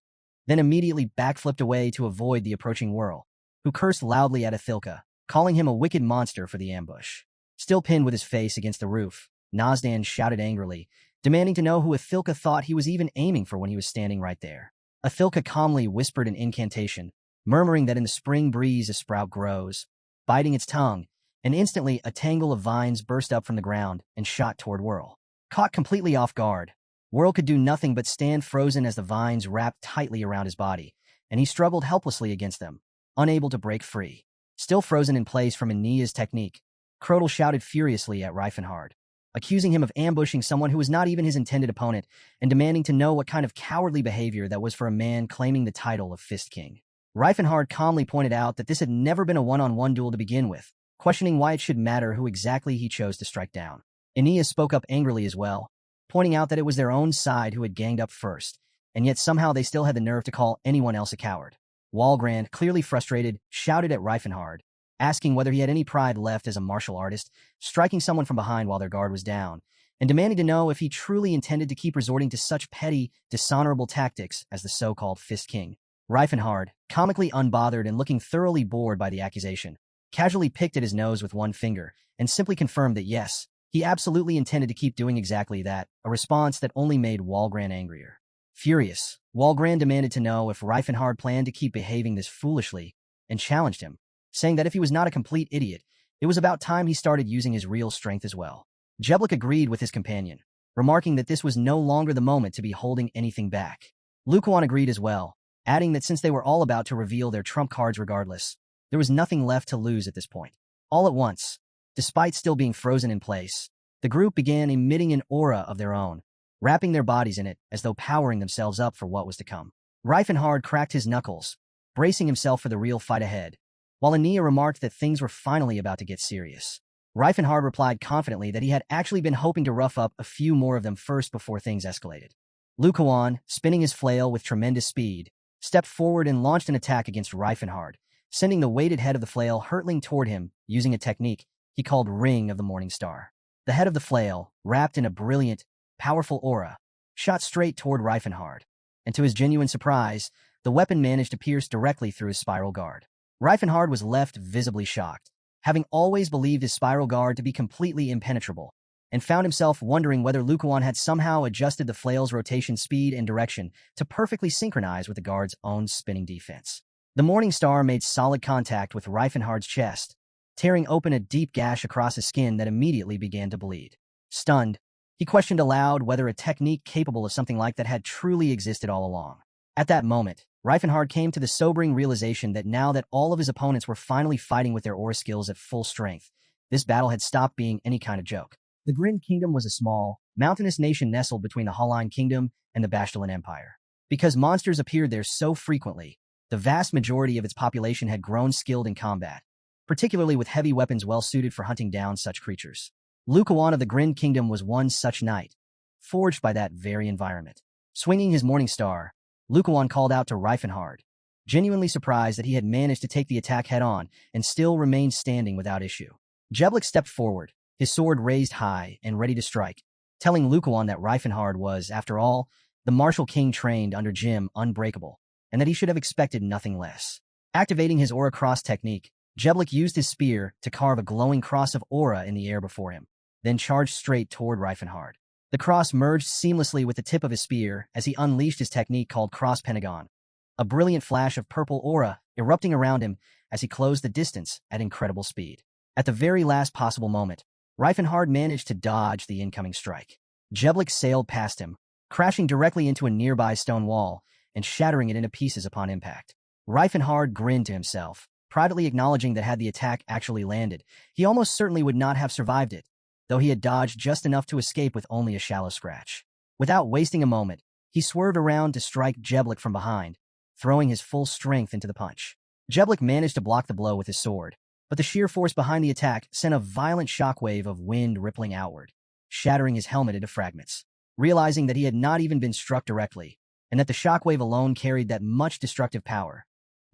then immediately backflipped away to avoid the approaching whirl, who cursed loudly at Athilka, calling him a wicked monster for the ambush. Still pinned with his face against the roof, Nazdan shouted angrily, demanding to know who Athilka thought he was even aiming for when he was standing right there. Athilka calmly whispered an incantation, murmuring that in the spring breeze a sprout grows, biting its tongue, and instantly a tangle of vines burst up from the ground and shot toward Whirl. Caught completely off guard, Whirl could do nothing but stand frozen as the vines wrapped tightly around his body, and he struggled helplessly against them, unable to break free. Still frozen in place from Ania's technique, Crodel shouted furiously at Reifenhard, accusing him of ambushing someone who was not even his intended opponent and demanding to know what kind of cowardly behavior that was for a man claiming the title of Fist King. Reifenhard calmly pointed out that this had never been a one-on-one duel to begin with, questioning why it should matter who exactly he chose to strike down. Ania spoke up angrily as well, pointing out that it was their own side who had ganged up first, and yet somehow they still had the nerve to call anyone else a coward. Walgrand, clearly frustrated, shouted at Reifenhard, asking whether he had any pride left as a martial artist, striking someone from behind while their guard was down, and demanding to know if he truly intended to keep resorting to such petty, dishonorable tactics as the so-called Fist King. Reifenhard, comically unbothered and looking thoroughly bored by the accusation, casually picked at his nose with one finger, and simply confirmed that yes, he absolutely intended to keep doing exactly that, a response that only made Walgran angrier. Furious, Walgran demanded to know if Reifenhard planned to keep behaving this foolishly, and challenged him, saying that if he was not a complete idiot, it was about time he started using his real strength as well. Jeblik agreed with his companion, remarking that this was no longer the moment to be holding anything back. Lukuan agreed as well, adding that since they were all about to reveal their trump cards regardless, there was nothing left to lose at this point. All at once, despite still being frozen in place, the group began emitting an aura of their own, wrapping their bodies in it as though powering themselves up for what was to come. Reifenhard cracked his knuckles, bracing himself for the real fight ahead, while Ania remarked that things were finally about to get serious. Reifenhard replied confidently that he had actually been hoping to rough up a few more of them first before things escalated. Lukuan, spinning his flail with tremendous speed, stepped forward and launched an attack against Reifenhard, sending the weighted head of the flail hurtling toward him using a technique he called Ring of the Morning Star. The head of the flail, wrapped in a brilliant, powerful aura, shot straight toward Reifenhard, and to his genuine surprise, the weapon managed to pierce directly through his spiral guard. Reifenhard was left visibly shocked, having always believed his spiral guard to be completely impenetrable, and found himself wondering whether Lukuan had somehow adjusted the flail's rotation speed and direction to perfectly synchronize with the guard's own spinning defense. The Morning Star made solid contact with Reifenhard's chest, tearing open a deep gash across his skin that immediately began to bleed. Stunned, he questioned aloud whether a technique capable of something like that had truly existed all along. At that moment, Reifenhard came to the sobering realization that now that all of his opponents were finally fighting with their aura skills at full strength, this battle had stopped being any kind of joke. The Grin Kingdom was a small, mountainous nation nestled between the Halline Kingdom and the Bashtelan Empire. Because monsters appeared there so frequently, the vast majority of its population had grown skilled in combat, particularly with heavy weapons well-suited for hunting down such creatures. Lukuan of the Grin Kingdom was one such knight, forged by that very environment. Swinging his Morning Star, Lukuan called out to Reifenhard, genuinely surprised that he had managed to take the attack head-on and still remained standing without issue. Jeblik stepped forward, his sword raised high and ready to strike, telling Lukuan that Reifenhard was, after all, the Martial King trained under Jim Unbreakable, and that he should have expected nothing less. Activating his Aura Cross technique, Jeblik used his spear to carve a glowing cross of aura in the air before him, then charged straight toward Reifenhard. The cross merged seamlessly with the tip of his spear as he unleashed his technique called Cross Pentagon, a brilliant flash of purple aura erupting around him as he closed the distance at incredible speed. At the very last possible moment, Reifenhard managed to dodge the incoming strike. Jeblik sailed past him, crashing directly into a nearby stone wall and shattering it into pieces upon impact. Reifenhard grinned to himself, privately acknowledging that had the attack actually landed, he almost certainly would not have survived it, though he had dodged just enough to escape with only a shallow scratch. Without wasting a moment, he swerved around to strike Jeblik from behind, throwing his full strength into the punch. Jeblik managed to block the blow with his sword, but the sheer force behind the attack sent a violent shockwave of wind rippling outward, shattering his helmet into fragments. Realizing that he had not even been struck directly, and that the shockwave alone carried that much destructive power,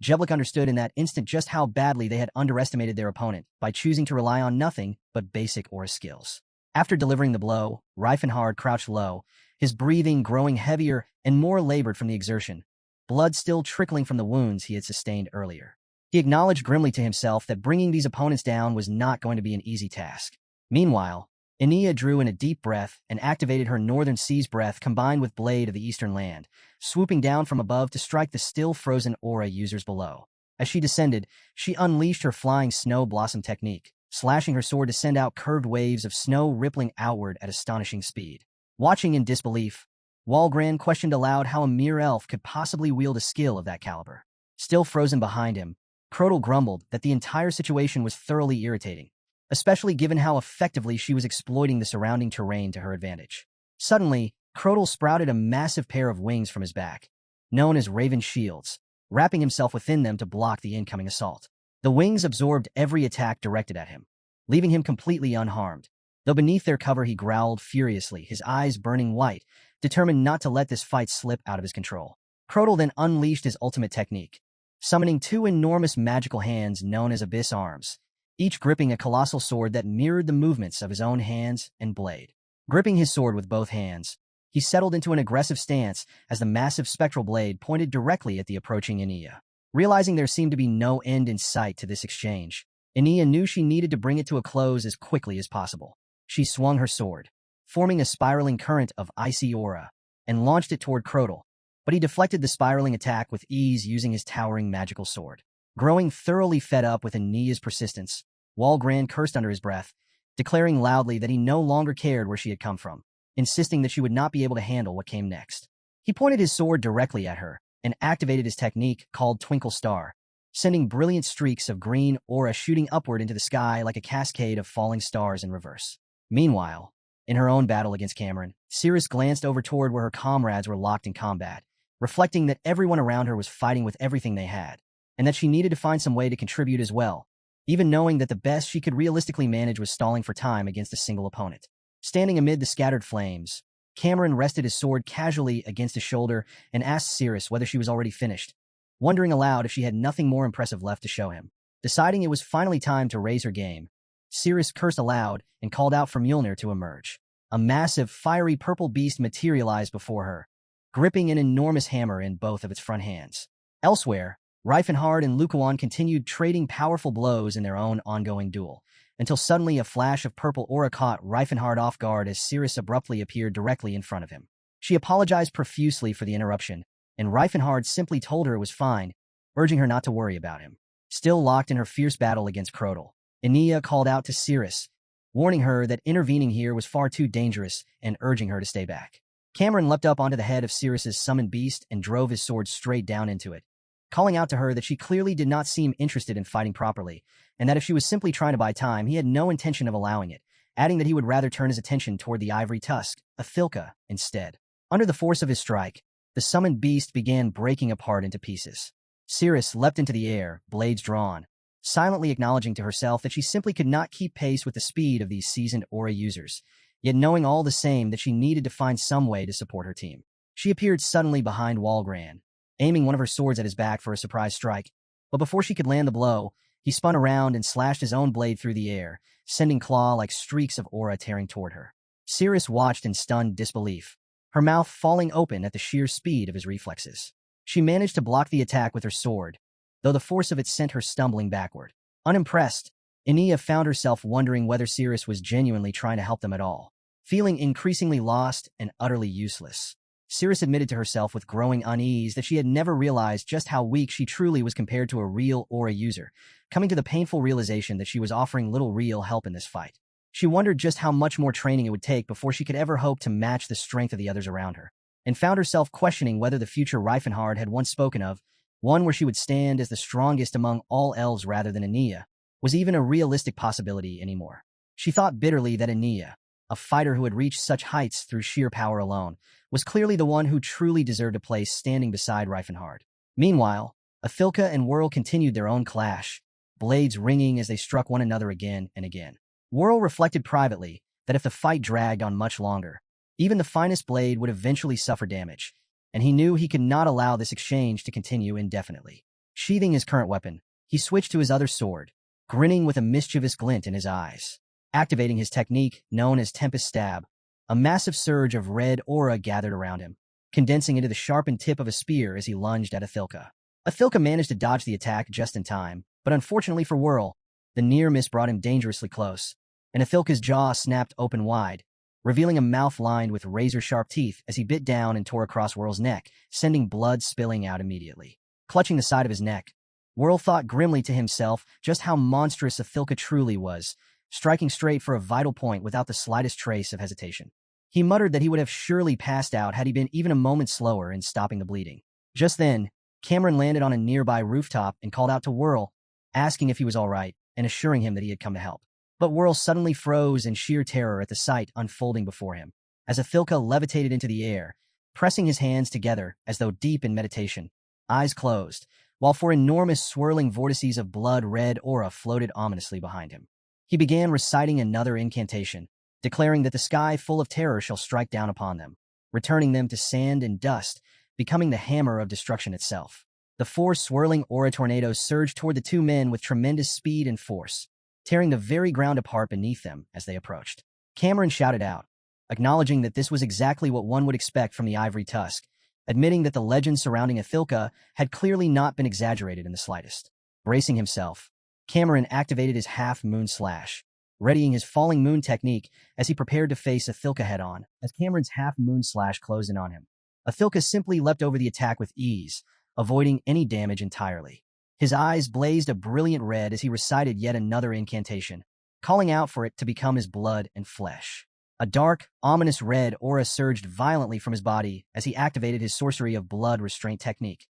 Jeblik understood in that instant just how badly they had underestimated their opponent by choosing to rely on nothing but basic aura skills. After delivering the blow, Reifenhard crouched low, his breathing growing heavier and more labored from the exertion, blood still trickling from the wounds he had sustained earlier. He acknowledged grimly to himself that bringing these opponents down was not going to be an easy task. Meanwhile, Ania drew in a deep breath and activated her Northern Seas breath combined with Blade of the Eastern Land, swooping down from above to strike the still frozen aura users below. As she descended, she unleashed her Flying Snow Blossom technique, slashing her sword to send out curved waves of snow rippling outward at astonishing speed. Watching in disbelief, Walgran questioned aloud how a mere elf could possibly wield a skill of that caliber. Still frozen behind him, Crodal grumbled that the entire situation was thoroughly irritating, especially given how effectively she was exploiting the surrounding terrain to her advantage. Suddenly, Crodal sprouted a massive pair of wings from his back, known as Raven Shields, wrapping himself within them to block the incoming assault. The wings absorbed every attack directed at him, leaving him completely unharmed, though beneath their cover he growled furiously, his eyes burning white, determined not to let this fight slip out of his control. Crodal then unleashed his ultimate technique, summoning two enormous magical hands known as Abyss Arms, each gripping a colossal sword that mirrored the movements of his own hands and blade. Gripping his sword with both hands, he settled into an aggressive stance as the massive spectral blade pointed directly at the approaching Ania. Realizing there seemed to be no end in sight to this exchange, Enia knew she needed to bring it to a close as quickly as possible. She swung her sword, forming a spiraling current of icy aura, and launched it toward Crodal, but he deflected the spiraling attack with ease using his towering magical sword. Growing thoroughly fed up with Enia's persistence, Walgran cursed under his breath, declaring loudly that he no longer cared where she had come from, insisting that she would not be able to handle what came next. He pointed his sword directly at her and activated his technique called Twinkle Star, sending brilliant streaks of green aura shooting upward into the sky like a cascade of falling stars in reverse. Meanwhile, in her own battle against Cameron, Cirrus glanced over toward where her comrades were locked in combat, reflecting that everyone around her was fighting with everything they had, and that she needed to find some way to contribute as well, even knowing that the best she could realistically manage was stalling for time against a single opponent. Standing amid the scattered flames, Cameron rested his sword casually against his shoulder and asked Cirrus whether she was already finished, wondering aloud if she had nothing more impressive left to show him. Deciding it was finally time to raise her game, Cirrus cursed aloud and called out for Mjolnir to emerge. A massive, fiery purple beast materialized before her, gripping an enormous hammer in both of its front hands. Elsewhere, Reifenhard and Lukawan continued trading powerful blows in their own ongoing duel, until suddenly a flash of purple aura caught Reifenhard off guard as Cirrus abruptly appeared directly in front of him. She apologized profusely for the interruption, and Reifenhard simply told her it was fine, urging her not to worry about him. Still locked in her fierce battle against Crodal, Enia called out to Cirrus, warning her that intervening here was far too dangerous and urging her to stay back. Cameron leapt up onto the head of Cirrus's summoned beast and drove his sword straight down into it, calling out to her that she clearly did not seem interested in fighting properly, and that if she was simply trying to buy time, he had no intention of allowing it, adding that he would rather turn his attention toward the ivory tusk, Athilka, instead. Under the force of his strike, the summoned beast began breaking apart into pieces. Cirrus leapt into the air, blades drawn, silently acknowledging to herself that she simply could not keep pace with the speed of these seasoned aura users, yet knowing all the same that she needed to find some way to support her team. She appeared suddenly behind Walgran, aiming one of her swords at his back for a surprise strike, but before she could land the blow, he spun around and slashed his own blade through the air, sending claw-like streaks of aura tearing toward her. Cirrus watched in stunned disbelief, her mouth falling open at the sheer speed of his reflexes. She managed to block the attack with her sword, though the force of it sent her stumbling backward. Unimpressed, Enia found herself wondering whether Cirrus was genuinely trying to help them at all. Feeling increasingly lost and utterly useless, Cirrus admitted to herself with growing unease that she had never realized just how weak she truly was compared to a real aura user, coming to the painful realization that she was offering little real help in this fight. She wondered just how much more training it would take before she could ever hope to match the strength of the others around her, and found herself questioning whether the future Reifenhard had once spoken of, one where she would stand as the strongest among all elves rather than Enia, was even a realistic possibility anymore. She thought bitterly that Enia, a fighter who had reached such heights through sheer power alone, was clearly the one who truly deserved a place standing beside Reifenhard. Meanwhile, Athilka and Whirl continued their own clash, blades ringing as they struck one another again and again. Whirl reflected privately that if the fight dragged on much longer, even the finest blade would eventually suffer damage, and he knew he could not allow this exchange to continue indefinitely. Sheathing his current weapon, he switched to his other sword, grinning with a mischievous glint in his eyes. Activating his technique, known as Tempest Stab, a massive surge of red aura gathered around him, condensing into the sharpened tip of a spear as he lunged at Athilka. Athilka managed to dodge the attack just in time, but unfortunately for Whirl, the near miss brought him dangerously close, and Athilka's jaw snapped open wide, revealing a mouth lined with razor-sharp teeth as he bit down and tore across Whirl's neck, sending blood spilling out immediately. Clutching the side of his neck, Whirl thought grimly to himself just how monstrous Athilka truly was, striking straight for a vital point without the slightest trace of hesitation. He muttered that he would have surely passed out had he been even a moment slower in stopping the bleeding. Just then, Cameron landed on a nearby rooftop and called out to Whirl, asking if he was all right and assuring him that he had come to help. But Whirl suddenly froze in sheer terror at the sight unfolding before him, as Athilka levitated into the air, pressing his hands together as though deep in meditation, eyes closed, while four enormous swirling vortices of blood-red aura floated ominously behind him. He began reciting another incantation, declaring that the sky full of terror shall strike down upon them, returning them to sand and dust, becoming the hammer of destruction itself. The four swirling aura tornadoes surged toward the two men with tremendous speed and force, tearing the very ground apart beneath them as they approached. Cameron shouted out, acknowledging that this was exactly what one would expect from the ivory tusk, admitting that the legend surrounding Athilka had clearly not been exaggerated in the slightest. Bracing himself, Cameron activated his half-moon slash, readying his falling moon technique as he prepared to face Athilka head-on. As Cameron's half-moon slash closed in on him, Athilka simply leapt over the attack with ease, avoiding any damage entirely. His eyes blazed a brilliant red as he recited yet another incantation, calling out for it to become his blood and flesh. A dark, ominous red aura surged violently from his body as he activated his sorcery of blood restraint technique,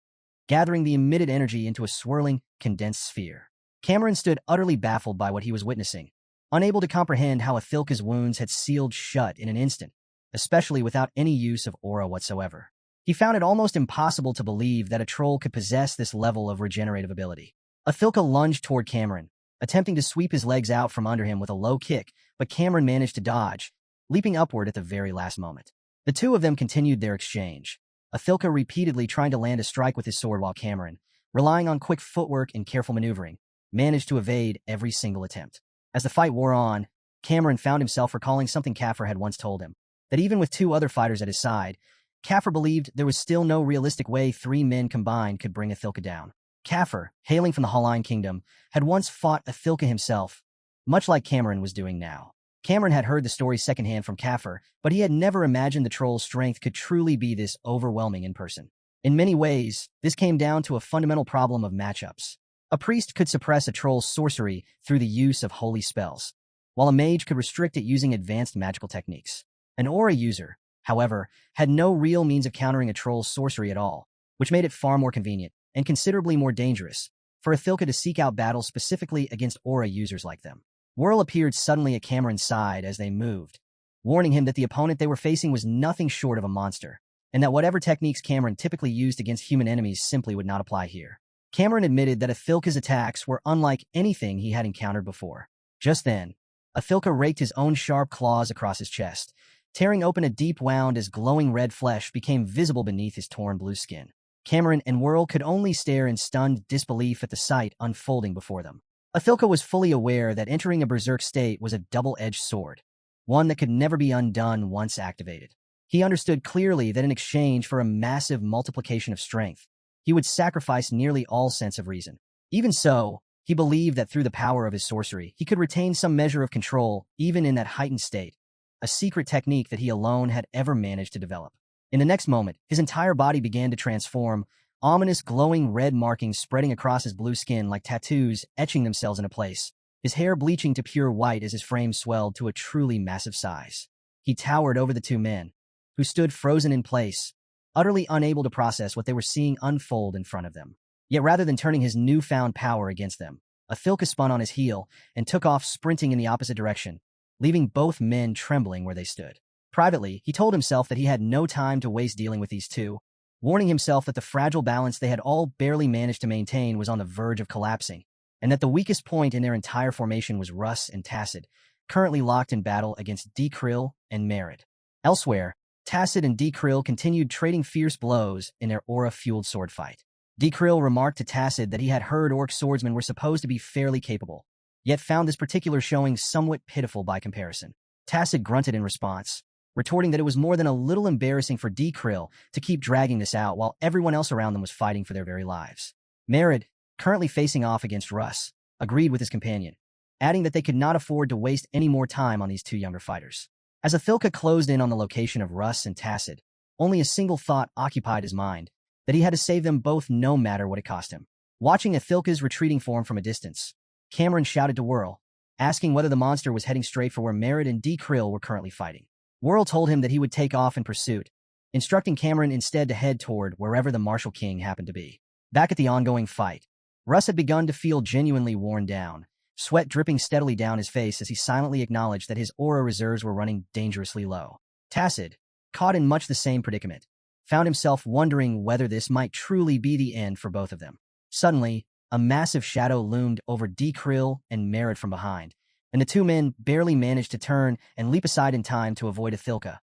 gathering the emitted energy into a swirling, condensed sphere. Cameron stood utterly baffled by what he was witnessing, unable to comprehend how Athilka's wounds had sealed shut in an instant, especially without any use of aura whatsoever. He found it almost impossible to believe that a troll could possess this level of regenerative ability. Athilka lunged toward Cameron, attempting to sweep his legs out from under him with a low kick, but Cameron managed to dodge, leaping upward at the very last moment. The two of them continued their exchange, Athilka repeatedly trying to land a strike with his sword while Cameron, relying on quick footwork and careful maneuvering, managed to evade every single attempt. As the fight wore on, Cameron found himself recalling something Kaffir had once told him, that even with two other fighters at his side, Kaffir believed there was still no realistic way three men combined could bring Athilka down. Kaffir, hailing from the Halline Kingdom, had once fought Athilka himself, much like Cameron was doing now. Cameron had heard the story secondhand from Kaffir, but he had never imagined the troll's strength could truly be this overwhelming in person. In many ways, this came down to a fundamental problem of matchups. A priest could suppress a troll's sorcery through the use of holy spells, while a mage could restrict it using advanced magical techniques. An aura user, however, had no real means of countering a troll's sorcery at all, which made it far more convenient, and considerably more dangerous, for Athilka to seek out battles specifically against aura users like them. Whirl appeared suddenly at Cameron's side as they moved, warning him that the opponent they were facing was nothing short of a monster, and that whatever techniques Cameron typically used against human enemies simply would not apply here. Cameron admitted that Athilka's attacks were unlike anything he had encountered before. Just then, Athilka raked his own sharp claws across his chest, tearing open a deep wound as glowing red flesh became visible beneath his torn blue skin. Cameron and Whirl could only stare in stunned disbelief at the sight unfolding before them. Athilka was fully aware that entering a berserk state was a double-edged sword, one that could never be undone once activated. He understood clearly that in exchange for a massive multiplication of strength, he would sacrifice nearly all sense of reason. Even so, he believed that through the power of his sorcery, he could retain some measure of control even in that heightened state, a secret technique that he alone had ever managed to develop. In the next moment, his entire body began to transform, ominous glowing red markings spreading across his blue skin like tattoos etching themselves into place, his hair bleaching to pure white as his frame swelled to a truly massive size. He towered over the two men, who stood frozen in place, utterly unable to process what they were seeing unfold in front of them. Yet rather than turning his newfound power against them, Athilka spun on his heel and took off sprinting in the opposite direction, leaving both men trembling where they stood. Privately, he told himself that he had no time to waste dealing with these two, warning himself that the fragile balance they had all barely managed to maintain was on the verge of collapsing, and that the weakest point in their entire formation was Russ and Tacid, currently locked in battle against Dekrill and Merid. Elsewhere, Tacid and Dekrill continued trading fierce blows in their aura-fueled sword fight. Dekrill remarked to Tacid that he had heard orc swordsmen were supposed to be fairly capable, yet found this particular showing somewhat pitiful by comparison. Tacid grunted in response, retorting that it was more than a little embarrassing for Dekrill to keep dragging this out while everyone else around them was fighting for their very lives. Merid, currently facing off against Russ, agreed with his companion, adding that they could not afford to waste any more time on these two younger fighters. As Athilka closed in on the location of Russ and Tacid, only a single thought occupied his mind, that he had to save them both no matter what it cost him. Watching Athilka's retreating form from a distance, Cameron shouted to Whirl, asking whether the monster was heading straight for where Merid and Dekrill were currently fighting. Whirl told him that he would take off in pursuit, instructing Cameron instead to head toward wherever the Martial King happened to be. Back at the ongoing fight, Russ had begun to feel genuinely worn down, sweat dripping steadily down his face as he silently acknowledged that his aura reserves were running dangerously low. Tacid, caught in much the same predicament, found himself wondering whether this might truly be the end for both of them. Suddenly, a massive shadow loomed over Dekrill and Merid from behind, and the two men barely managed to turn and leap aside in time to avoid Athilka,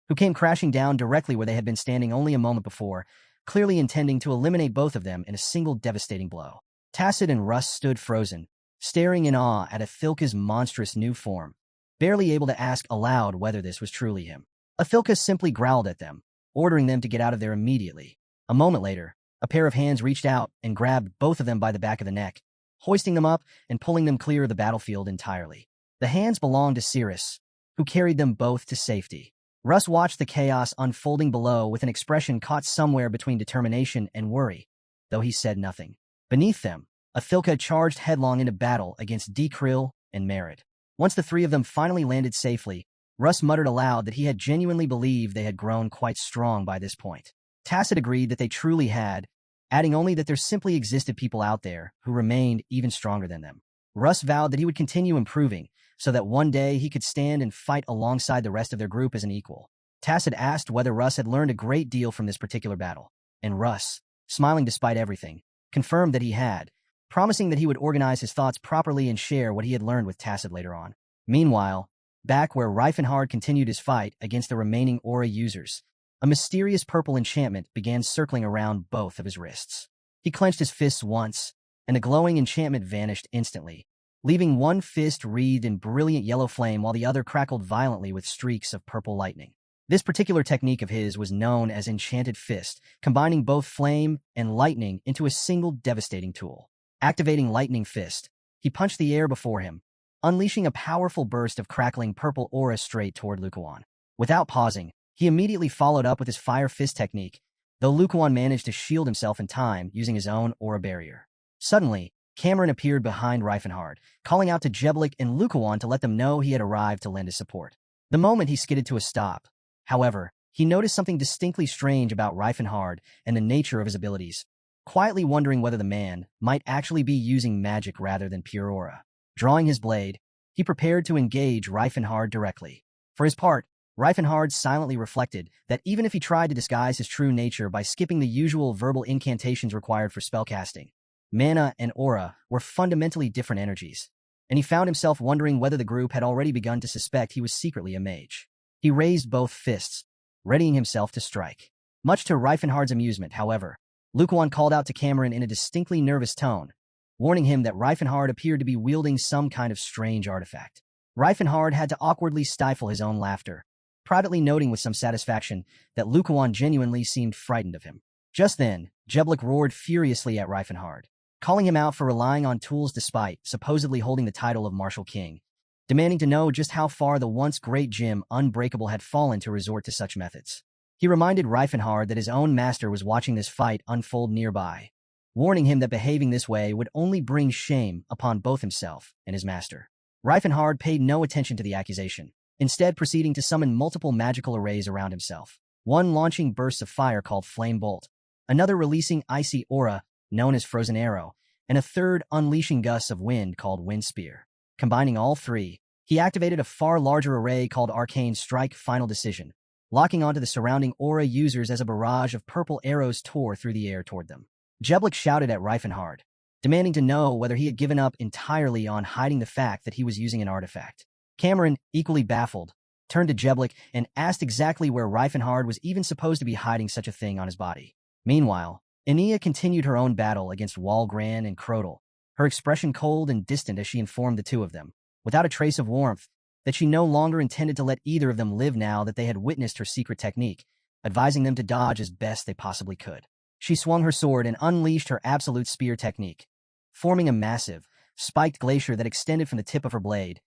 who came crashing down directly where they had been standing only a moment before, clearly intending to eliminate both of them in a single devastating blow. Tacid and Russ stood frozen, staring in awe at Athilka's monstrous new form, barely able to ask aloud whether this was truly him. Athilka simply growled at them, ordering them to get out of there immediately. A moment later, a pair of hands reached out and grabbed both of them by the back of the neck, hoisting them up and pulling them clear of the battlefield entirely. The hands belonged to Cirrus, who carried them both to safety. Russ watched the chaos unfolding below with an expression caught somewhere between determination and worry, though he said nothing. Beneath them, Athilka charged headlong into battle against Dekrill and Merid. Once the three of them finally landed safely, Russ muttered aloud that he had genuinely believed they had grown quite strong by this point. Tacit agreed that they truly had, adding only that there simply existed people out there who remained even stronger than them. Russ vowed that he would continue improving, so that one day he could stand and fight alongside the rest of their group as an equal. Tacit asked whether Russ had learned a great deal from this particular battle, and Russ, smiling despite everything, confirmed that he had, promising that he would organize his thoughts properly and share what he had learned with Tacit later on. Meanwhile, back where Reifenhard continued his fight against the remaining aura users, a mysterious purple enchantment began circling around both of his wrists. He clenched his fists once, and the glowing enchantment vanished instantly, leaving one fist wreathed in brilliant yellow flame while the other crackled violently with streaks of purple lightning. This particular technique of his was known as Enchanted Fist, combining both flame and lightning into a single devastating tool. Activating Lightning Fist, he punched the air before him, unleashing a powerful burst of crackling purple aura straight toward Lukuan. Without pausing, he immediately followed up with his Fire Fist technique, though Lukuan managed to shield himself in time using his own aura barrier. Suddenly, Cameron appeared behind Reifenhard, calling out to Jeblik and Lukuan to let them know he had arrived to lend his support. The moment he skidded to a stop, however, he noticed something distinctly strange about Reifenhard and the nature of his abilities, quietly wondering whether the man might actually be using magic rather than pure aura. Drawing his blade, he prepared to engage Reifenhard directly. For his part, Reifenhard silently reflected that even if he tried to disguise his true nature by skipping the usual verbal incantations required for spellcasting, mana and aura were fundamentally different energies, and he found himself wondering whether the group had already begun to suspect he was secretly a mage. He raised both fists, readying himself to strike. Much to Reifenhard's amusement, however, Lukuan called out to Cameron in a distinctly nervous tone, warning him that Reifenhard appeared to be wielding some kind of strange artifact. Reifenhard had to awkwardly stifle his own laughter, privately noting with some satisfaction that Lukuan genuinely seemed frightened of him. Just then, Jeblik roared furiously at Reifenhard, calling him out for relying on tools despite supposedly holding the title of Martial King, demanding to know just how far the once great Jim Unbreakable had fallen to resort to such methods. He reminded Reifenhard that his own master was watching this fight unfold nearby, warning him that behaving this way would only bring shame upon both himself and his master. Reifenhard paid no attention to the accusation, instead proceeding to summon multiple magical arrays around himself, one launching bursts of fire called Flame Bolt, another releasing icy aura known as Frozen Arrow, and a third unleashing gusts of wind called Wind Spear. Combining all three, he activated a far larger array called Arcane Strike Final Decision, locking onto the surrounding aura users as a barrage of purple arrows tore through the air toward them. Jeblik shouted at Reifenhard, demanding to know whether he had given up entirely on hiding the fact that he was using an artifact. Cameron, equally baffled, turned to Jeblik and asked exactly where Reifenhard was even supposed to be hiding such a thing on his body. Meanwhile, Enia continued her own battle against Walgran and Crodel, her expression cold and distant as she informed the two of them, without a trace of warmth, that she no longer intended to let either of them live now that they had witnessed her secret technique, advising them to dodge as best they possibly could. She swung her sword and unleashed her absolute spear technique, forming a massive, spiked glacier that extended from the tip of her blade,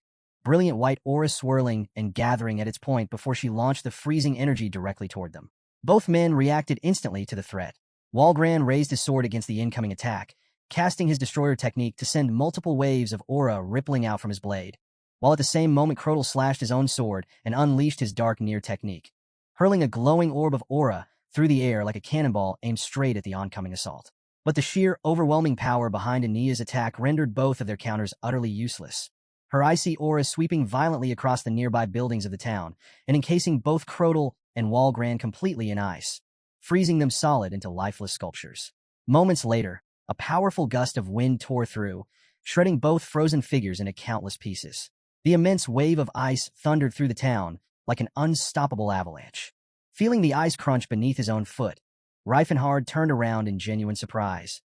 brilliant white aura swirling and gathering at its point before she launched the freezing energy directly toward them. Both men reacted instantly to the threat. Walgran raised his sword against the incoming attack, casting his destroyer technique to send multiple waves of aura rippling out from his blade, while at the same moment Crodel slashed his own sword and unleashed his Dark Near technique, hurling a glowing orb of aura through the air like a cannonball aimed straight at the oncoming assault. But the sheer, overwhelming power behind Ania's attack rendered both of their counters utterly useless, her icy aura sweeping violently across the nearby buildings of the town and encasing both Crodel and Walgran completely in ice, freezing them solid into lifeless sculptures. Moments later, a powerful gust of wind tore through, shredding both frozen figures into countless pieces. The immense wave of ice thundered through the town like an unstoppable avalanche. Feeling the ice crunch beneath his own foot, Reifenhard turned around in genuine surprise,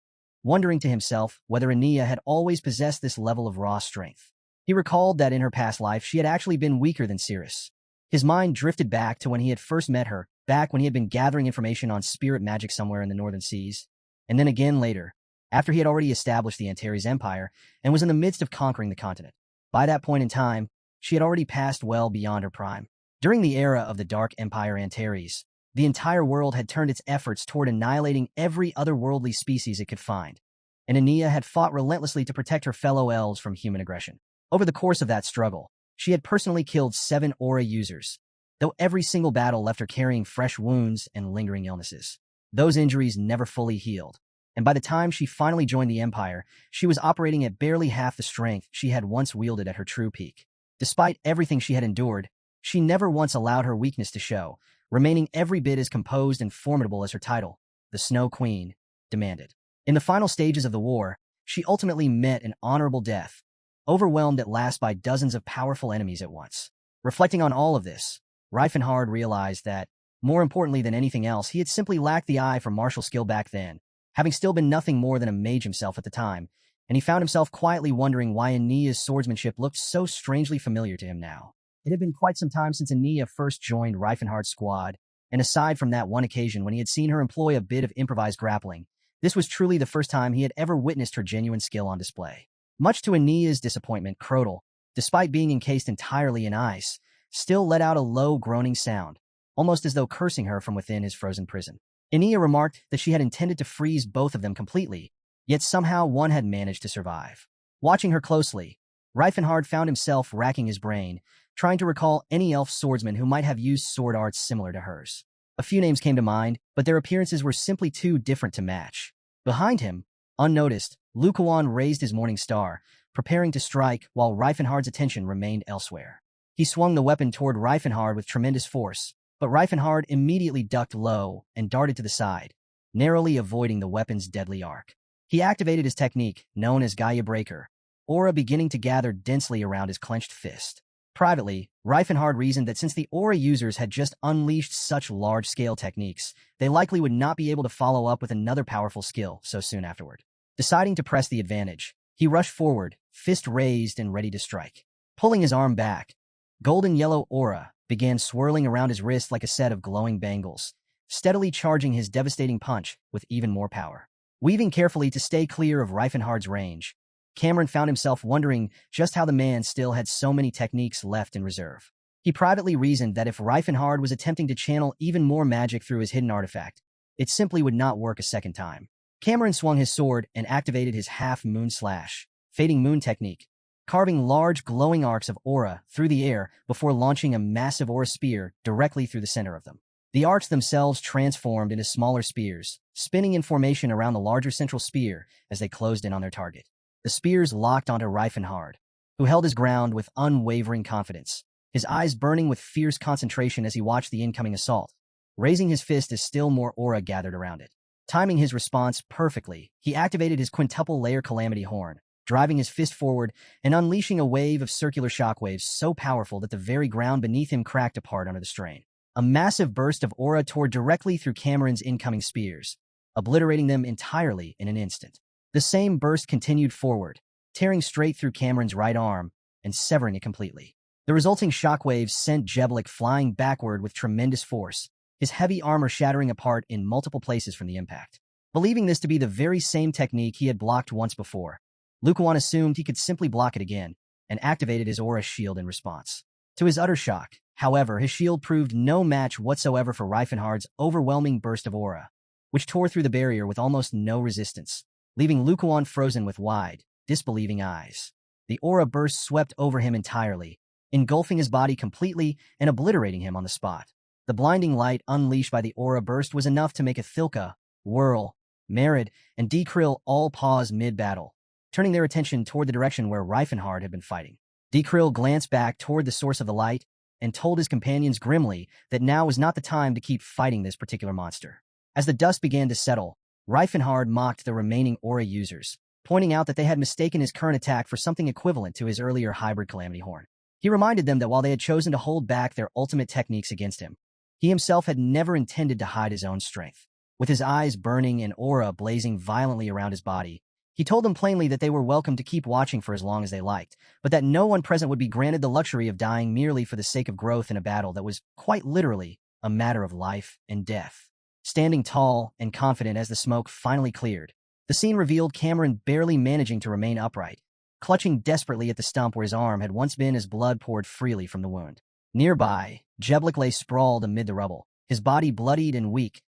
wondering to himself whether Ania had always possessed this level of raw strength. He recalled that in her past life she had actually been weaker than Cirrus. His mind drifted back to when he had first met her, back when he had been gathering information on spirit magic somewhere in the northern seas, and then again later, after he had already established the Antares Empire and was in the midst of conquering the continent. By that point in time, she had already passed well beyond her prime. During the era of the Dark Empire Antares, the entire world had turned its efforts toward annihilating every otherworldly species it could find, and Aeneas had fought relentlessly to protect her fellow elves from human aggression. Over the course of that struggle, she had personally killed 7 aura users, though every single battle left her carrying fresh wounds and lingering illnesses. Those injuries never fully healed, and by the time she finally joined the Empire, she was operating at barely half the strength she had once wielded at her true peak. Despite everything she had endured, she never once allowed her weakness to show, remaining every bit as composed and formidable as her title, the Snow Queen, demanded. In the final stages of the war, she ultimately met an honorable death, overwhelmed at last by dozens of powerful enemies at once. Reflecting on all of this, Reifenhard realized that, more importantly than anything else, he had simply lacked the eye for martial skill back then, having still been nothing more than a mage himself at the time, and he found himself quietly wondering why Aeneas' swordsmanship looked so strangely familiar to him now. It had been quite some time since Aeneas first joined Reifenhard's squad, and aside from that one occasion when he had seen her employ a bit of improvised grappling, this was truly the first time he had ever witnessed her genuine skill on display. Much to Aeneas' disappointment, Crodel, despite being encased entirely in ice, still let out a low groaning sound, almost as though cursing her from within his frozen prison. Aeneas remarked that she had intended to freeze both of them completely, yet somehow one had managed to survive. Watching her closely, Reifenhard found himself racking his brain, trying to recall any elf swordsman who might have used sword arts similar to hers. A few names came to mind, but their appearances were simply too different to match. Behind him, unnoticed, Lukuan raised his morning star, preparing to strike while Reifenhard's attention remained elsewhere. He swung the weapon toward Reifenhard with tremendous force, but Reifenhard immediately ducked low and darted to the side, narrowly avoiding the weapon's deadly arc. He activated his technique, known as Gaia Breaker, aura beginning to gather densely around his clenched fist. Privately, Reifenhard reasoned that since the aura users had just unleashed such large-scale techniques, they likely would not be able to follow up with another powerful skill so soon afterward. Deciding to press the advantage, he rushed forward, fist raised and ready to strike. Pulling his arm back, golden-yellow aura began swirling around his wrist like a set of glowing bangles, steadily charging his devastating punch with even more power. Weaving carefully to stay clear of Reifenhard's range, Cameron found himself wondering just how the man still had so many techniques left in reserve. He privately reasoned that if Reifenhard was attempting to channel even more magic through his hidden artifact, it simply would not work a second time. Cameron swung his sword and activated his half-moon slash, fading moon technique, carving large glowing arcs of aura through the air before launching a massive aura spear directly through the center of them. The arcs themselves transformed into smaller spears, spinning in formation around the larger central spear as they closed in on their target. The spears locked onto Reifenhard, who held his ground with unwavering confidence, his eyes burning with fierce concentration as he watched the incoming assault, raising his fist as still more aura gathered around it. Timing his response perfectly, he activated his quintuple-layer Calamity Horn, driving his fist forward and unleashing a wave of circular shockwaves so powerful that the very ground beneath him cracked apart under the strain. A massive burst of aura tore directly through Cameron's incoming spears, obliterating them entirely in an instant. The same burst continued forward, tearing straight through Cameron's right arm and severing it completely. The resulting shockwaves sent Jeblik flying backward with tremendous force, his heavy armor shattering apart in multiple places from the impact. Believing this to be the very same technique he had blocked once before, Lukuan assumed he could simply block it again and activated his aura shield in response. To his utter shock, however, his shield proved no match whatsoever for Reifenhard's overwhelming burst of aura, which tore through the barrier with almost no resistance, leaving Lukuan frozen with wide, disbelieving eyes. The aura burst swept over him entirely, engulfing his body completely and obliterating him on the spot. The blinding light unleashed by the aura burst was enough to make Athilka, Whirl, Merid, and Dekrill all pause mid-battle, turning their attention toward the direction where Reifenhard had been fighting. Dekrill glanced back toward the source of the light and told his companions grimly that now was not the time to keep fighting this particular monster. As the dust began to settle, Reifenhard mocked the remaining aura users, pointing out that they had mistaken his current attack for something equivalent to his earlier hybrid Calamity Horn. He reminded them that while they had chosen to hold back their ultimate techniques against him, he himself had never intended to hide his own strength. With his eyes burning and aura blazing violently around his body, he told them plainly that they were welcome to keep watching for as long as they liked, but that no one present would be granted the luxury of dying merely for the sake of growth in a battle that was, quite literally, a matter of life and death. Standing tall and confident as the smoke finally cleared, The scene revealed Cameron barely managing to remain upright, clutching desperately at the stump where his arm had once been as blood poured freely from the wound. Nearby, Jeblik lay sprawled amid the rubble, his body bloodied and weak,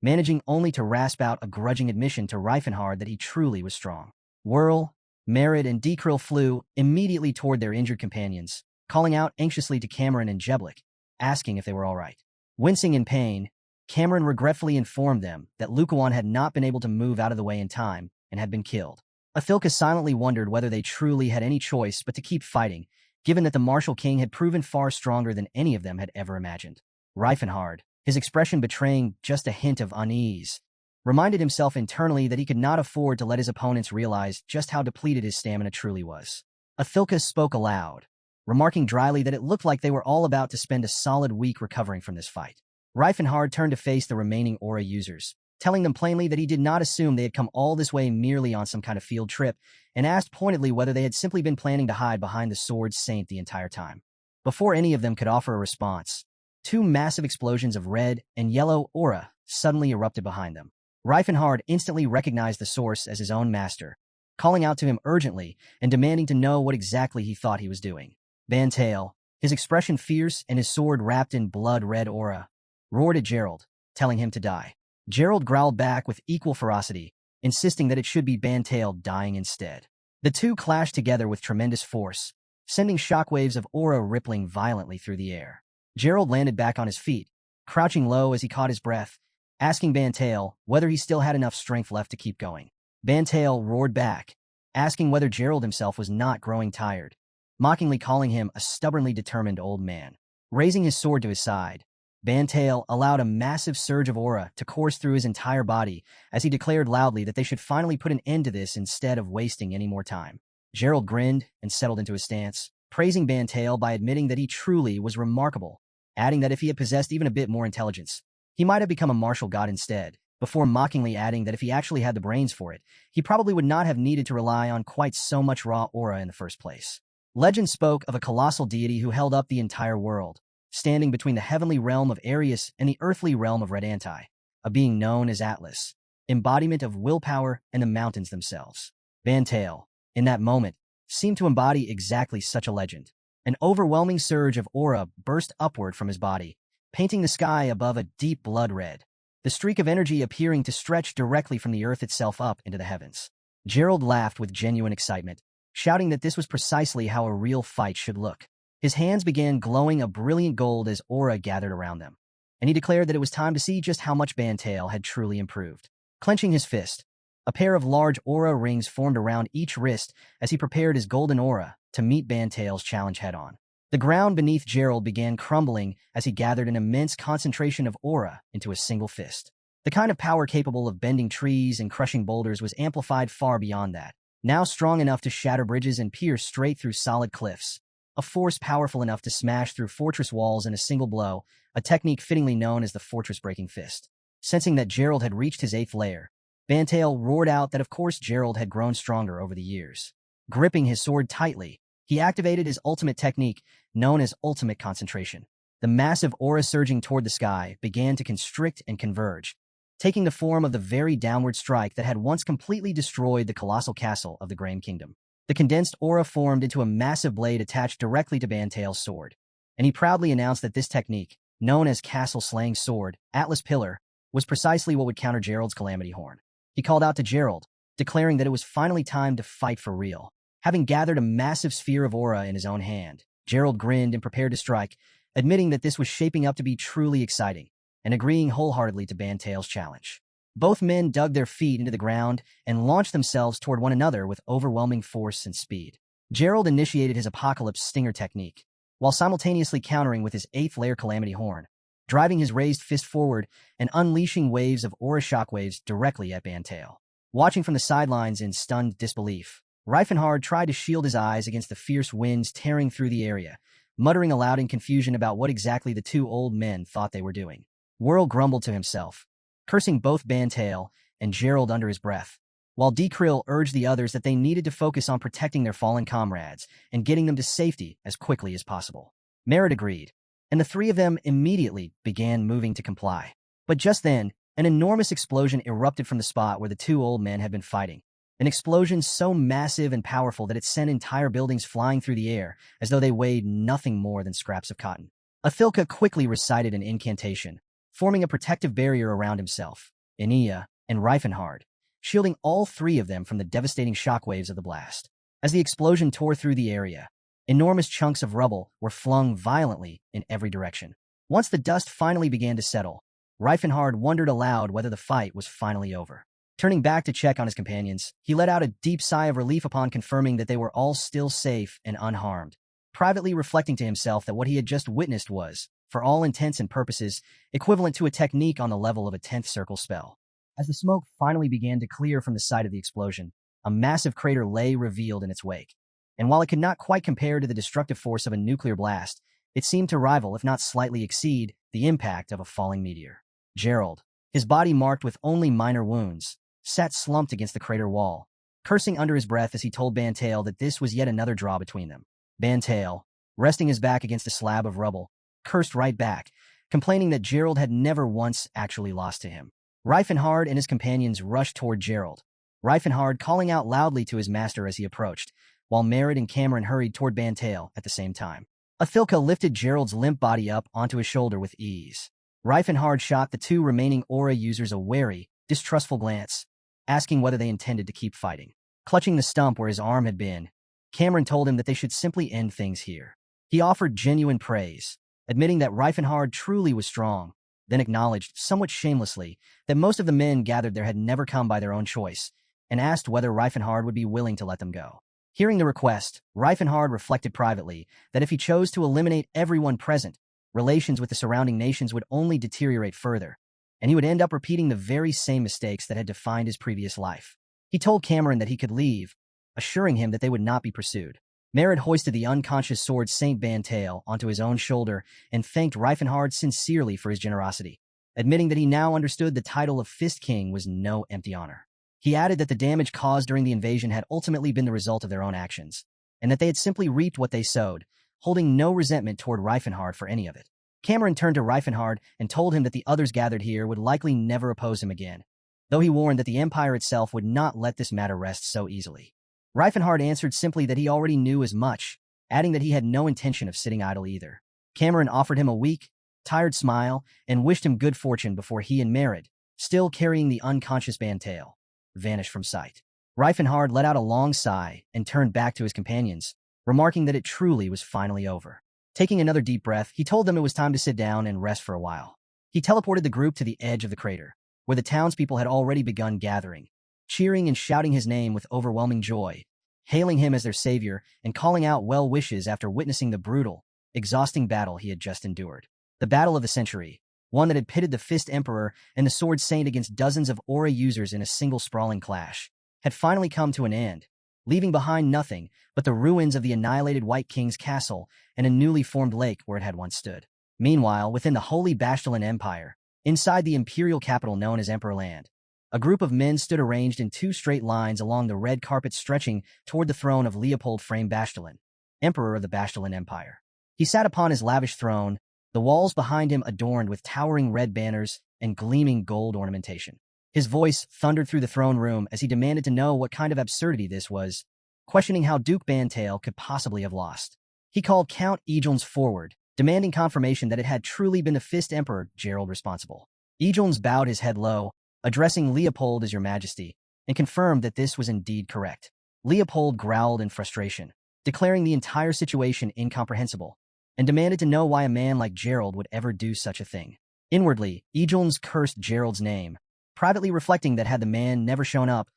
managing only to rasp out a grudging admission to Reifenhard that he truly was strong. Whirl, Merritt, and Dekrill flew immediately toward their injured companions, calling out anxiously to Cameron and Jeblik, asking if they were all right. Wincing in pain, Cameron regretfully informed them that Lukawan had not been able to move out of the way in time and had been killed. Athilka silently wondered whether they truly had any choice but to keep fighting, given that the Martial King had proven far stronger than any of them had ever imagined. Reifenhard, his expression betraying just a hint of unease, reminded himself internally that he could not afford to let his opponents realize just how depleted his stamina truly was. Athilka spoke aloud, remarking dryly that it looked like they were all about to spend a solid week recovering from this fight. Reifenhard turned to face the remaining aura users, telling them plainly that he did not assume they had come all this way merely on some kind of field trip, and asked pointedly whether they had simply been planning to hide behind the sword saint the entire time. Before any of them could offer a response, two massive explosions of red and yellow aura suddenly erupted behind them. Reifenhard instantly recognized the source as his own master, calling out to him urgently and demanding to know what exactly he thought he was doing. Bantail, his expression fierce and his sword wrapped in blood-red aura, roared at Gerald, telling him to die. Gerald growled back with equal ferocity, insisting that it should be Bantail dying instead. The two clashed together with tremendous force, sending shockwaves of aura rippling violently through the air. Gerald landed back on his feet, crouching low as he caught his breath, asking Bantail whether he still had enough strength left to keep going. Bantail roared back, asking whether Gerald himself was not growing tired, mockingly calling him a stubbornly determined old man. Raising his sword to his side, Bantail allowed a massive surge of aura to course through his entire body as he declared loudly that they should finally put an end to this instead of wasting any more time. Gerald grinned and settled into his stance, praising Bantail by admitting that he truly was remarkable, adding that if he had possessed even a bit more intelligence, he might have become a martial god instead, before mockingly adding that if he actually had the brains for it, he probably would not have needed to rely on quite so much raw aura in the first place. Legend spoke of a colossal deity who held up the entire world, standing between the heavenly realm of Arius and the earthly realm of Redantai, a being known as Atlas, embodiment of willpower and the mountains themselves. Bantail, in that moment, seemed to embody exactly such a legend. An overwhelming surge of aura burst upward from his body, painting the sky above a deep blood red, the streak of energy appearing to stretch directly from the earth itself up into the heavens. Gerald laughed with genuine excitement, shouting that this was precisely how a real fight should look. His hands began glowing a brilliant gold as aura gathered around them, and he declared that it was time to see just how much Bantail had truly improved. Clenching his fist, a pair of large aura rings formed around each wrist as he prepared his golden aura to meet Bantail's challenge head-on. The ground beneath Gerald began crumbling as he gathered an immense concentration of aura into a single fist. The kind of power capable of bending trees and crushing boulders was amplified far beyond that, now strong enough to shatter bridges and pierce straight through solid cliffs, a force powerful enough to smash through fortress walls in a single blow, a technique fittingly known as the fortress-breaking fist. Sensing that Gerald had reached his 8th layer, Bantail roared out that of course Gerald had grown stronger over the years. Gripping his sword tightly, he activated his ultimate technique, known as ultimate concentration. The massive aura surging toward the sky began to constrict and converge, taking the form of the very downward strike that had once completely destroyed the colossal castle of the Grain Kingdom. The condensed aura formed into a massive blade attached directly to Bantail's sword, and he proudly announced that this technique, known as Castle Slaying Sword, Atlas Pillar, was precisely what would counter Gerald's Calamity Horn. He called out to Gerald, declaring that it was finally time to fight for real. Having gathered a massive sphere of aura in his own hand, Gerald grinned and prepared to strike, admitting that this was shaping up to be truly exciting, and agreeing wholeheartedly to Bantail's challenge. Both men dug their feet into the ground and launched themselves toward one another with overwhelming force and speed. Gerald initiated his Apocalypse Stinger technique, while simultaneously countering with his 8th layer Calamity Horn, driving his raised fist forward and unleashing waves of aura shockwaves directly at Bantail. Watching from the sidelines in stunned disbelief, Reifenhard tried to shield his eyes against the fierce winds tearing through the area, muttering aloud in confusion about what exactly the two old men thought they were doing. Whirl grumbled to himself, cursing both Bantail and Gerald under his breath, while Dekrill urged the others that they needed to focus on protecting their fallen comrades and getting them to safety as quickly as possible. Merritt agreed, and the three of them immediately began moving to comply. But just then, An enormous explosion erupted from the spot where the two old men had been fighting. An explosion so massive and powerful that it sent entire buildings flying through the air as though they weighed nothing more than scraps of cotton. Athilka quickly recited an incantation, forming a protective barrier around himself, Enia, and Reifenhard, shielding all three of them from the devastating shockwaves of the blast. As the explosion tore through the area, enormous chunks of rubble were flung violently in every direction. Once the dust finally began to settle, Reifenhard wondered aloud whether the fight was finally over. Turning back to check on his companions, he let out a deep sigh of relief upon confirming that they were all still safe and unharmed, privately reflecting to himself that what he had just witnessed was, for all intents and purposes, equivalent to a technique on the level of a 10th circle spell. As the smoke finally began to clear from the site of the explosion, a massive crater lay revealed in its wake. And while it could not quite compare to the destructive force of a nuclear blast, it seemed to rival, if not slightly exceed, the impact of a falling meteor. Gerald, his body marked with only minor wounds, sat slumped against the crater wall, cursing under his breath as he told Bantail that this was yet another draw between them. Bantail, resting his back against a slab of rubble, cursed right back, complaining that Gerald had never once actually lost to him. Reifenhard and his companions rushed toward Gerald, Reifenhard calling out loudly to his master as he approached, while Merritt and Cameron hurried toward Bantail at the same time. Athilka lifted Gerald's limp body up onto his shoulder with ease. Reifenhard shot the two remaining aura users a wary, distrustful glance, asking whether they intended to keep fighting. Clutching the stump where his arm had been, Cameron told him that they should simply end things here. He offered genuine praise, admitting that Reifenhard truly was strong, then acknowledged, somewhat shamelessly, that most of the men gathered there had never come by their own choice, and asked whether Reifenhard would be willing to let them go. Hearing the request, Reifenhard reflected privately that if he chose to eliminate everyone present, relations with the surrounding nations would only deteriorate further, and he would end up repeating the very same mistakes that had defined his previous life. He told Cameron that he could leave, assuring him that they would not be pursued. Merritt hoisted the unconscious sword Saint Bantail onto his own shoulder and thanked Reifenhard sincerely for his generosity, admitting that he now understood the title of Fist King was no empty honor. He added that the damage caused during the invasion had ultimately been the result of their own actions, and that they had simply reaped what they sowed, holding no resentment toward Reifenhard for any of it. Cameron turned to Reifenhard and told him that the others gathered here would likely never oppose him again, though he warned that the Empire itself would not let this matter rest so easily. Reifenhard answered simply that he already knew as much, adding that he had no intention of sitting idle either. Cameron offered him a weak, tired smile and wished him good fortune before he and Merritt, still carrying the unconscious Bantail, vanished from sight. Reifenhard let out a long sigh and turned back to his companions, remarking that it truly was finally over. Taking another deep breath, he told them it was time to sit down and rest for a while. He teleported the group to the edge of the crater, where the townspeople had already begun gathering, cheering and shouting his name with overwhelming joy, hailing him as their savior and calling out well wishes after witnessing the brutal, exhausting battle he had just endured. The battle of the century, one that had pitted the Fist Emperor and the Sword Saint against dozens of aura users in a single sprawling clash, had finally come to an end, leaving behind nothing but the ruins of the annihilated White King's castle and a newly formed lake where it had once stood. Meanwhile, within the Holy Bastionland Empire, inside the imperial capital known as Emperorland, a group of men stood arranged in two straight lines along the red carpet stretching toward the throne of Leopold Frame Bastionland, Emperor of the Bastionland Empire. He sat upon his lavish throne, the walls behind him adorned with towering red banners and gleaming gold ornamentation. His voice thundered through the throne room as he demanded to know what kind of absurdity this was, questioning how Duke Bantail could possibly have lost. He called Count Ejulns forward, demanding confirmation that it had truly been the Fist Emperor Gerald responsible. Ejulns bowed his head low, addressing Leopold as Your Majesty, and confirmed that this was indeed correct. Leopold growled in frustration, declaring the entire situation incomprehensible, and demanded to know why a man like Gerald would ever do such a thing. Inwardly, Ejulns cursed Gerald's name, privately reflecting that had the man never shown up,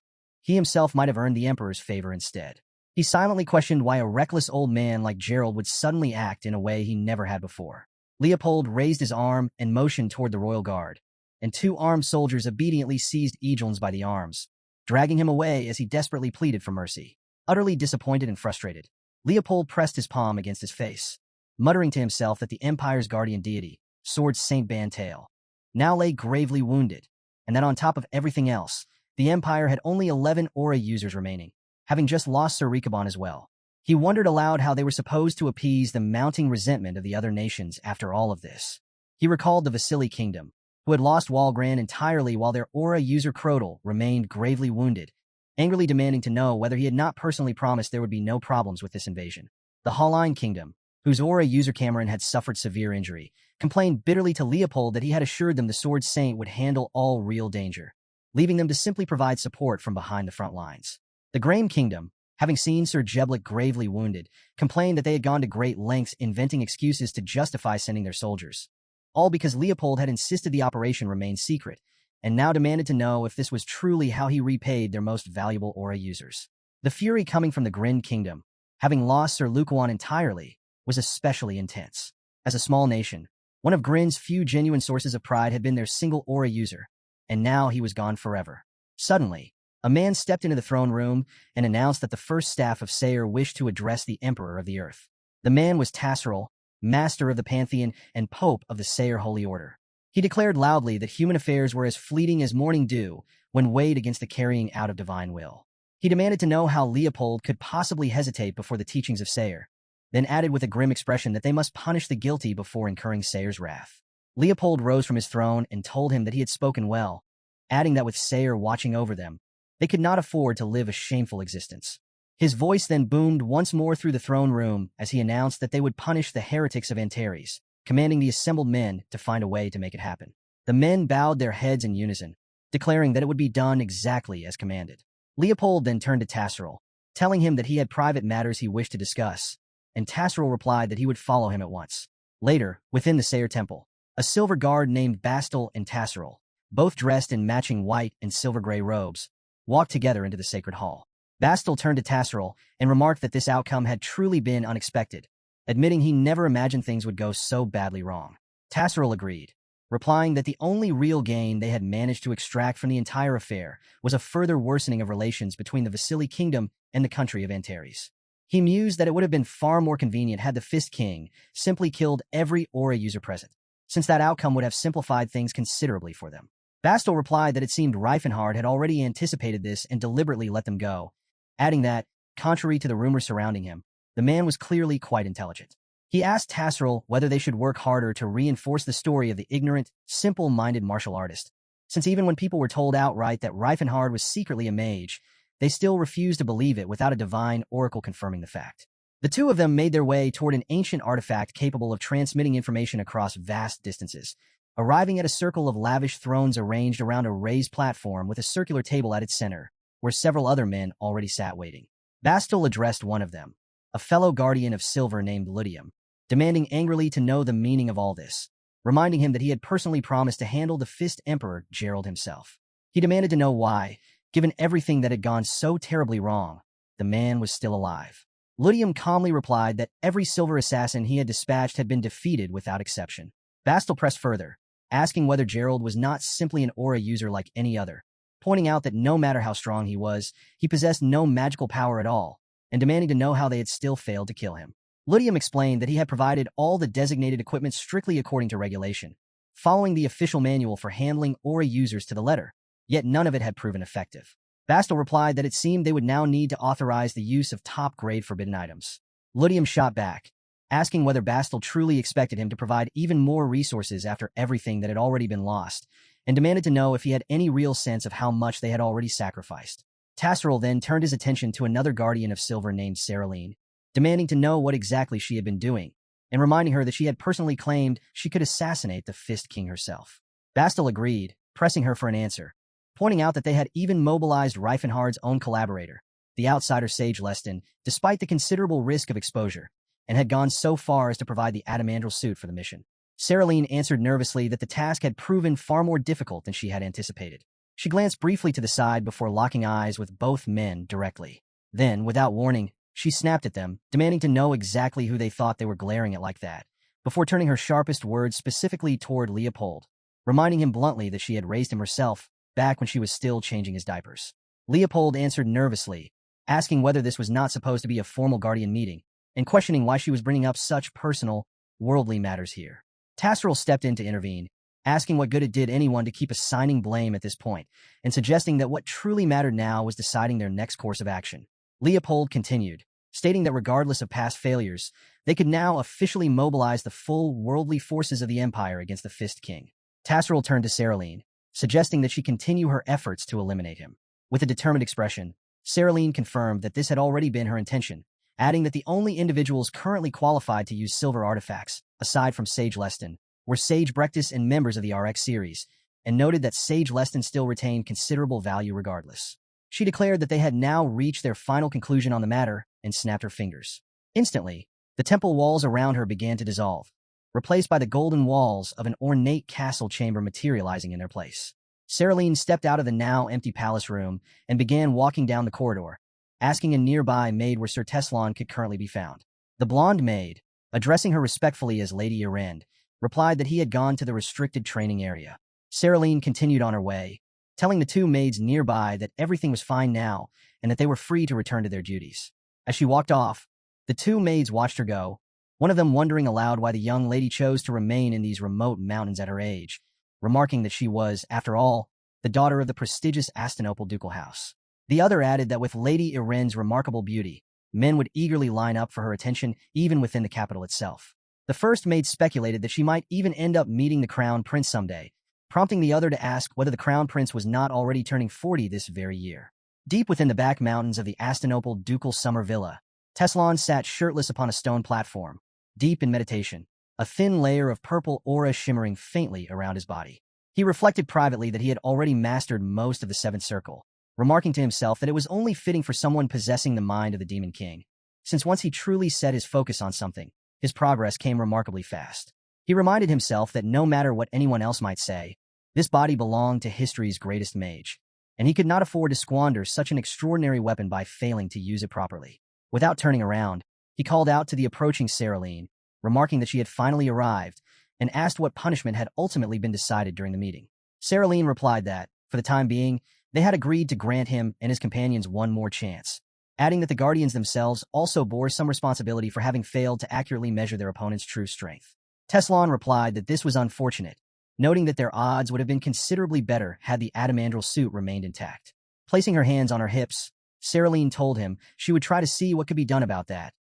he himself might have earned the Emperor's favor instead. He silently questioned why a reckless old man like Gerald would suddenly act in a way he never had before. Leopold raised his arm and motioned toward the royal guard, and two armed soldiers obediently seized Ejulns by the arms, dragging him away as he desperately pleaded for mercy. Utterly disappointed and frustrated, Leopold pressed his palm against his face, muttering to himself that the Empire's guardian deity, Sword Saint Bantail, now lay gravely wounded, and that on top of everything else, the Empire had only 11 aura users remaining, having just lost Sir Rikabon as well. He wondered aloud how they were supposed to appease the mounting resentment of the other nations after all of this. He recalled the Vasili Kingdom, who had lost Walgran entirely while their aura user Crodal remained gravely wounded, angrily demanding to know whether he had not personally promised there would be no problems with this invasion. The Halline Kingdom, whose aura user Cameron had suffered severe injury, complained bitterly to Leopold that he had assured them the Sword Saint would handle all real danger, leaving them to simply provide support from behind the front lines. The Graham Kingdom, having seen Sir Jeblick gravely wounded, complained that they had gone to great lengths inventing excuses to justify sending their soldiers, all because Leopold had insisted the operation remain secret, and now demanded to know if this was truly how he repaid their most valuable aura users. The fury coming from the Grin Kingdom, having lost Sir Lukuan entirely, was especially intense. As a small nation, one of Grin's few genuine sources of pride had been their single aura user, and now he was gone forever. Suddenly, a man stepped into the throne room and announced that the first staff of Sayer wished to address the Emperor of the Earth. The man was Tasserel, Master of the Pantheon and Pope of the Sayer Holy Order. He declared loudly that human affairs were as fleeting as morning dew when weighed against the carrying out of divine will. He demanded to know how Leopold could possibly hesitate before the teachings of Sayer, then added with a grim expression that they must punish the guilty before incurring Sayer's wrath. Leopold rose from his throne and told him that he had spoken well, adding that with Sayer watching over them, they could not afford to live a shameful existence. His voice then boomed once more through the throne room as he announced that they would punish the heretics of Antares, commanding the assembled men to find a way to make it happen. The men bowed their heads in unison, declaring that it would be done exactly as commanded. Leopold then turned to Tasserel, telling him that he had private matters he wished to discuss, and Tasserel replied that he would follow him at once. Later, within the Sayer Temple, a silver guard named Bastel and Tasserel, both dressed in matching white and silver-gray robes, walked together into the sacred hall. Bastel turned to Tasserel and remarked that this outcome had truly been unexpected, admitting he never imagined things would go so badly wrong. Tasserel agreed, replying that the only real gain they had managed to extract from the entire affair was a further worsening of relations between the Vasily Kingdom and the country of Antares. He mused that it would have been far more convenient had the Fist King simply killed every aura user present, since that outcome would have simplified things considerably for them. Bastel replied that it seemed Reifenhard had already anticipated this and deliberately let them go, adding that, contrary to the rumors surrounding him, the man was clearly quite intelligent. He asked Tasserel whether they should work harder to reinforce the story of the ignorant, simple-minded martial artist, since even when people were told outright that Reifenhard was secretly a mage, they still refused to believe it without a divine oracle confirming the fact. The two of them made their way toward an ancient artifact capable of transmitting information across vast distances, arriving at a circle of lavish thrones arranged around a raised platform with a circular table at its center, where several other men already sat waiting. Bastel addressed one of them, a fellow guardian of silver named Ludium, demanding angrily to know the meaning of all this, reminding him that he had personally promised to handle the Fist Emperor Gerald himself. He demanded to know why, given everything that had gone so terribly wrong, the man was still alive. Ludium calmly replied that every silver assassin he had dispatched had been defeated without exception. Bastel pressed further, asking whether Gerald was not simply an aura user like any other, pointing out that no matter how strong he was, he possessed no magical power at all, and demanding to know how they had still failed to kill him. Ludium explained that he had provided all the designated equipment strictly according to regulation, following the official manual for handling aura users to the letter, yet none of it had proven effective. Bastel replied that it seemed they would now need to authorize the use of top-grade forbidden items. Ludium shot back, asking whether Bastel truly expected him to provide even more resources after everything that had already been lost, and demanded to know if he had any real sense of how much they had already sacrificed. Tasserel then turned his attention to another guardian of silver named Saraline, demanding to know what exactly she had been doing, and reminding her that she had personally claimed she could assassinate the Fist King herself. Bastel agreed, pressing her for an answer, pointing out that they had even mobilized Reifenhard's own collaborator, the outsider Sage Leston, despite the considerable risk of exposure, and had gone so far as to provide the adamantral suit for the mission. Saraline answered nervously that the task had proven far more difficult than she had anticipated. She glanced briefly to the side before locking eyes with both men directly. Then, without warning, she snapped at them, demanding to know exactly who they thought they were glaring at like that, before turning her sharpest words specifically toward Leopold, reminding him bluntly that she had raised him herself, back when she was still changing his diapers. Leopold answered nervously, asking whether this was not supposed to be a formal guardian meeting, and questioning why she was bringing up such personal, worldly matters here. Tasserel stepped in to intervene, asking what good it did anyone to keep assigning blame at this point, and suggesting that what truly mattered now was deciding their next course of action. Leopold continued, stating that regardless of past failures, they could now officially mobilize the full worldly forces of the Empire against the Fist King. Tasserel turned to Saraline, suggesting that she continue her efforts to eliminate him. With a determined expression, Saraline confirmed that this had already been her intention, adding that the only individuals currently qualified to use silver artifacts, aside from Sage Leston, were Sage Brectus and members of the RX series, and noted that Sage Leston still retained considerable value regardless. She declared that they had now reached their final conclusion on the matter and snapped her fingers. Instantly, the temple walls around her began to dissolve, replaced by the golden walls of an ornate castle chamber materializing in their place. Saraline stepped out of the now empty palace room and began walking down the corridor, asking a nearby maid where Sir Tessalon could currently be found. The blonde maid, addressing her respectfully as Lady Erend, replied that he had gone to the restricted training area. Saraline continued on her way, telling the two maids nearby that everything was fine now and that they were free to return to their duties. As she walked off, the two maids watched her go, one of them wondering aloud why the young lady chose to remain in these remote mountains at her age, remarking that she was, after all, the daughter of the prestigious Astinople ducal house. The other added that with Lady Erend's remarkable beauty, men would eagerly line up for her attention even within the capital itself. The first maid speculated that she might even end up meeting the crown prince someday, prompting the other to ask whether the crown prince was not already turning 40 this very year. Deep within the back mountains of the Astinople ducal summer villa, Tessalon sat shirtless upon a stone platform, deep in meditation, a thin layer of purple aura shimmering faintly around his body. He reflected privately that he had already mastered most of the seventh circle, remarking to himself that it was only fitting for someone possessing the mind of the Demon King, since once he truly set his focus on something, his progress came remarkably fast. He reminded himself that no matter what anyone else might say, this body belonged to history's greatest mage, and he could not afford to squander such an extraordinary weapon by failing to use it properly. Without turning around, he called out to the approaching Saraline, remarking that she had finally arrived, and asked what punishment had ultimately been decided during the meeting. Saraline replied that, for the time being, they had agreed to grant him and his companions one more chance, adding that the Guardians themselves also bore some responsibility for having failed to accurately measure their opponent's true strength. Tessalon replied that this was unfortunate, noting that their odds would have been considerably better had the adamandrel suit remained intact. Placing her hands on her hips, Saraline told him she would try to see what could be done about that,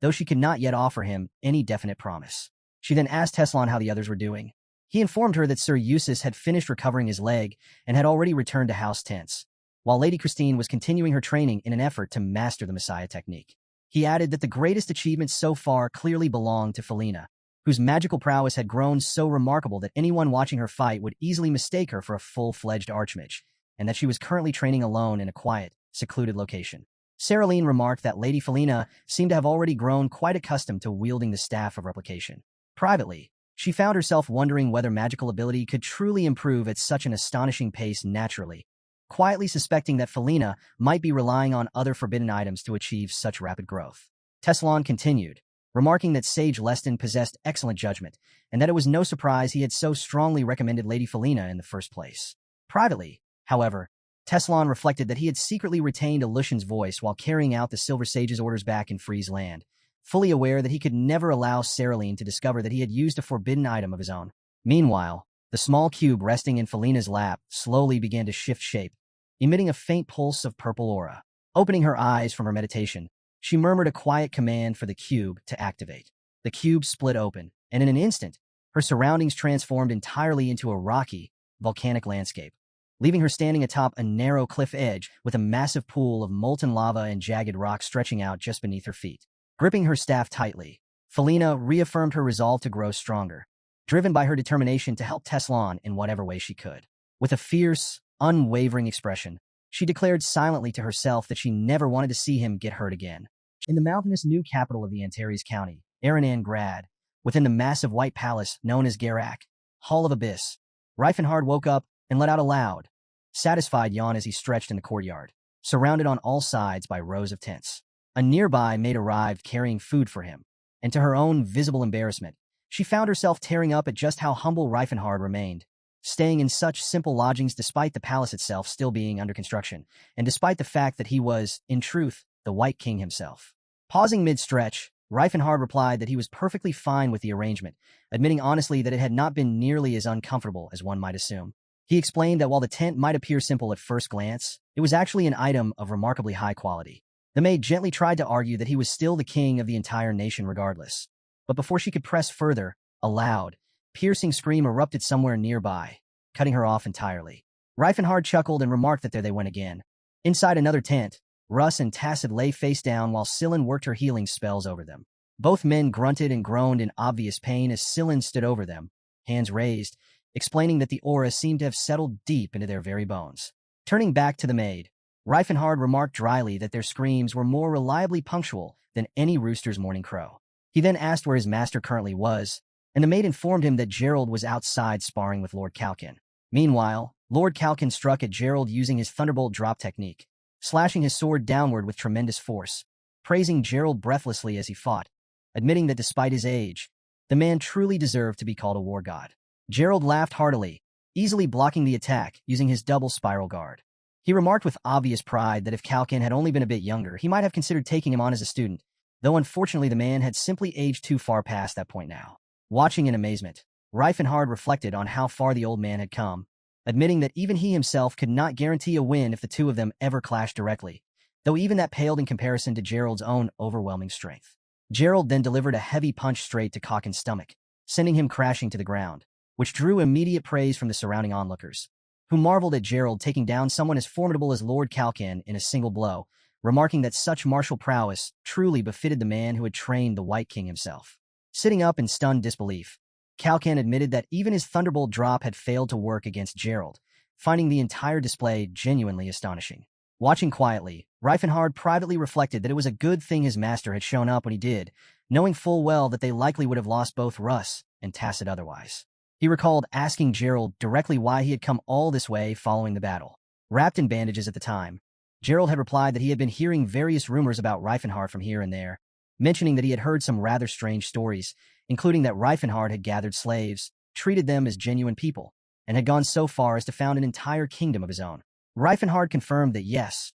though she could not yet offer him any definite promise. She then asked Tessalon how the others were doing. He informed her that Sir Eustace had finished recovering his leg and had already returned to House Tents, while Lady Christine was continuing her training in an effort to master the Messiah technique. He added that the greatest achievement so far clearly belonged to Felina, whose magical prowess had grown so remarkable that anyone watching her fight would easily mistake her for a full-fledged archmage, and that she was currently training alone in a quiet, secluded location. Saraline remarked that Lady Felina seemed to have already grown quite accustomed to wielding the staff of replication. Privately, she found herself wondering whether magical ability could truly improve at such an astonishing pace naturally, quietly suspecting that Felina might be relying on other forbidden items to achieve such rapid growth. Tessalon continued, remarking that Sage Leston possessed excellent judgment, and that it was no surprise he had so strongly recommended Lady Felina in the first place. Privately, however, Tessalon reflected that he had secretly retained Aleutian's voice while carrying out the Silver Sage's orders back in Freeze Land, fully aware that he could never allow Saraline to discover that he had used a forbidden item of his own. Meanwhile, the small cube resting in Felina's lap slowly began to shift shape, emitting a faint pulse of purple aura. Opening her eyes from her meditation, she murmured a quiet command for the cube to activate. The cube split open, and in an instant, her surroundings transformed entirely into a rocky, volcanic landscape, leaving her standing atop a narrow cliff edge with a massive pool of molten lava and jagged rock stretching out just beneath her feet. Gripping her staff tightly, Felina reaffirmed her resolve to grow stronger, driven by her determination to help Tessalon in whatever way she could. With a fierce, unwavering expression, she declared silently to herself that she never wanted to see him get hurt again. In the mountainous new capital of the Antares County, Aranan Grad, within the massive white palace known as Garak, Hall of Abyss, Reifenhard woke up and let out a loud, satisfied yawn as he stretched in the courtyard, surrounded on all sides by rows of tents. A nearby maid arrived carrying food for him, and to her own visible embarrassment, she found herself tearing up at just how humble Reifenhard remained, staying in such simple lodgings despite the palace itself still being under construction, and despite the fact that he was, in truth, the White King himself. Pausing mid-stretch, Reifenhard replied that he was perfectly fine with the arrangement, admitting honestly that it had not been nearly as uncomfortable as one might assume. He explained that while the tent might appear simple at first glance, it was actually an item of remarkably high quality. The maid gently tried to argue that he was still the king of the entire nation regardless. But before she could press further, aloud, piercing scream erupted somewhere nearby, cutting her off entirely. Reifenhard chuckled and remarked that there they went again. Inside another tent, Russ and Tacit lay face down while Scylla worked her healing spells over them. Both men grunted and groaned in obvious pain as Scylla stood over them, hands raised, explaining that the aura seemed to have settled deep into their very bones. Turning back to the maid, Reifenhard remarked dryly that their screams were more reliably punctual than any rooster's morning crow. He then asked where his master currently was, and the maid informed him that Gerald was outside sparring with Lord Calkin. Meanwhile, Lord Calkin struck at Gerald using his Thunderbolt drop technique, slashing his sword downward with tremendous force, praising Gerald breathlessly as he fought, admitting that despite his age, the man truly deserved to be called a war god. Gerald laughed heartily, easily blocking the attack using his double spiral guard. He remarked with obvious pride that if Calkin had only been a bit younger, he might have considered taking him on as a student, though unfortunately the man had simply aged too far past that point now. Watching in amazement, Reifenhard reflected on how far the old man had come, admitting that even he himself could not guarantee a win if the two of them ever clashed directly, though even that paled in comparison to Gerald's own overwhelming strength. Gerald then delivered a heavy punch straight to Calkin's stomach, sending him crashing to the ground, which drew immediate praise from the surrounding onlookers, who marveled at Gerald taking down someone as formidable as Lord Calkin in a single blow, remarking that such martial prowess truly befitted the man who had trained the White King himself. Sitting up in stunned disbelief, Calkin admitted that even his Thunderbolt drop had failed to work against Gerald, finding the entire display genuinely astonishing. Watching quietly, Reifenhard privately reflected that it was a good thing his master had shown up when he did, knowing full well that they likely would have lost both Russ and Tacit otherwise. He recalled asking Gerald directly why he had come all this way following the battle. Wrapped in bandages at the time, Gerald had replied that he had been hearing various rumors about Reifenhard from here and there, mentioning that he had heard some rather strange stories, including that Reifenhard had gathered slaves, treated them as genuine people, and had gone so far as to found an entire kingdom of his own. Reifenhard confirmed that yes,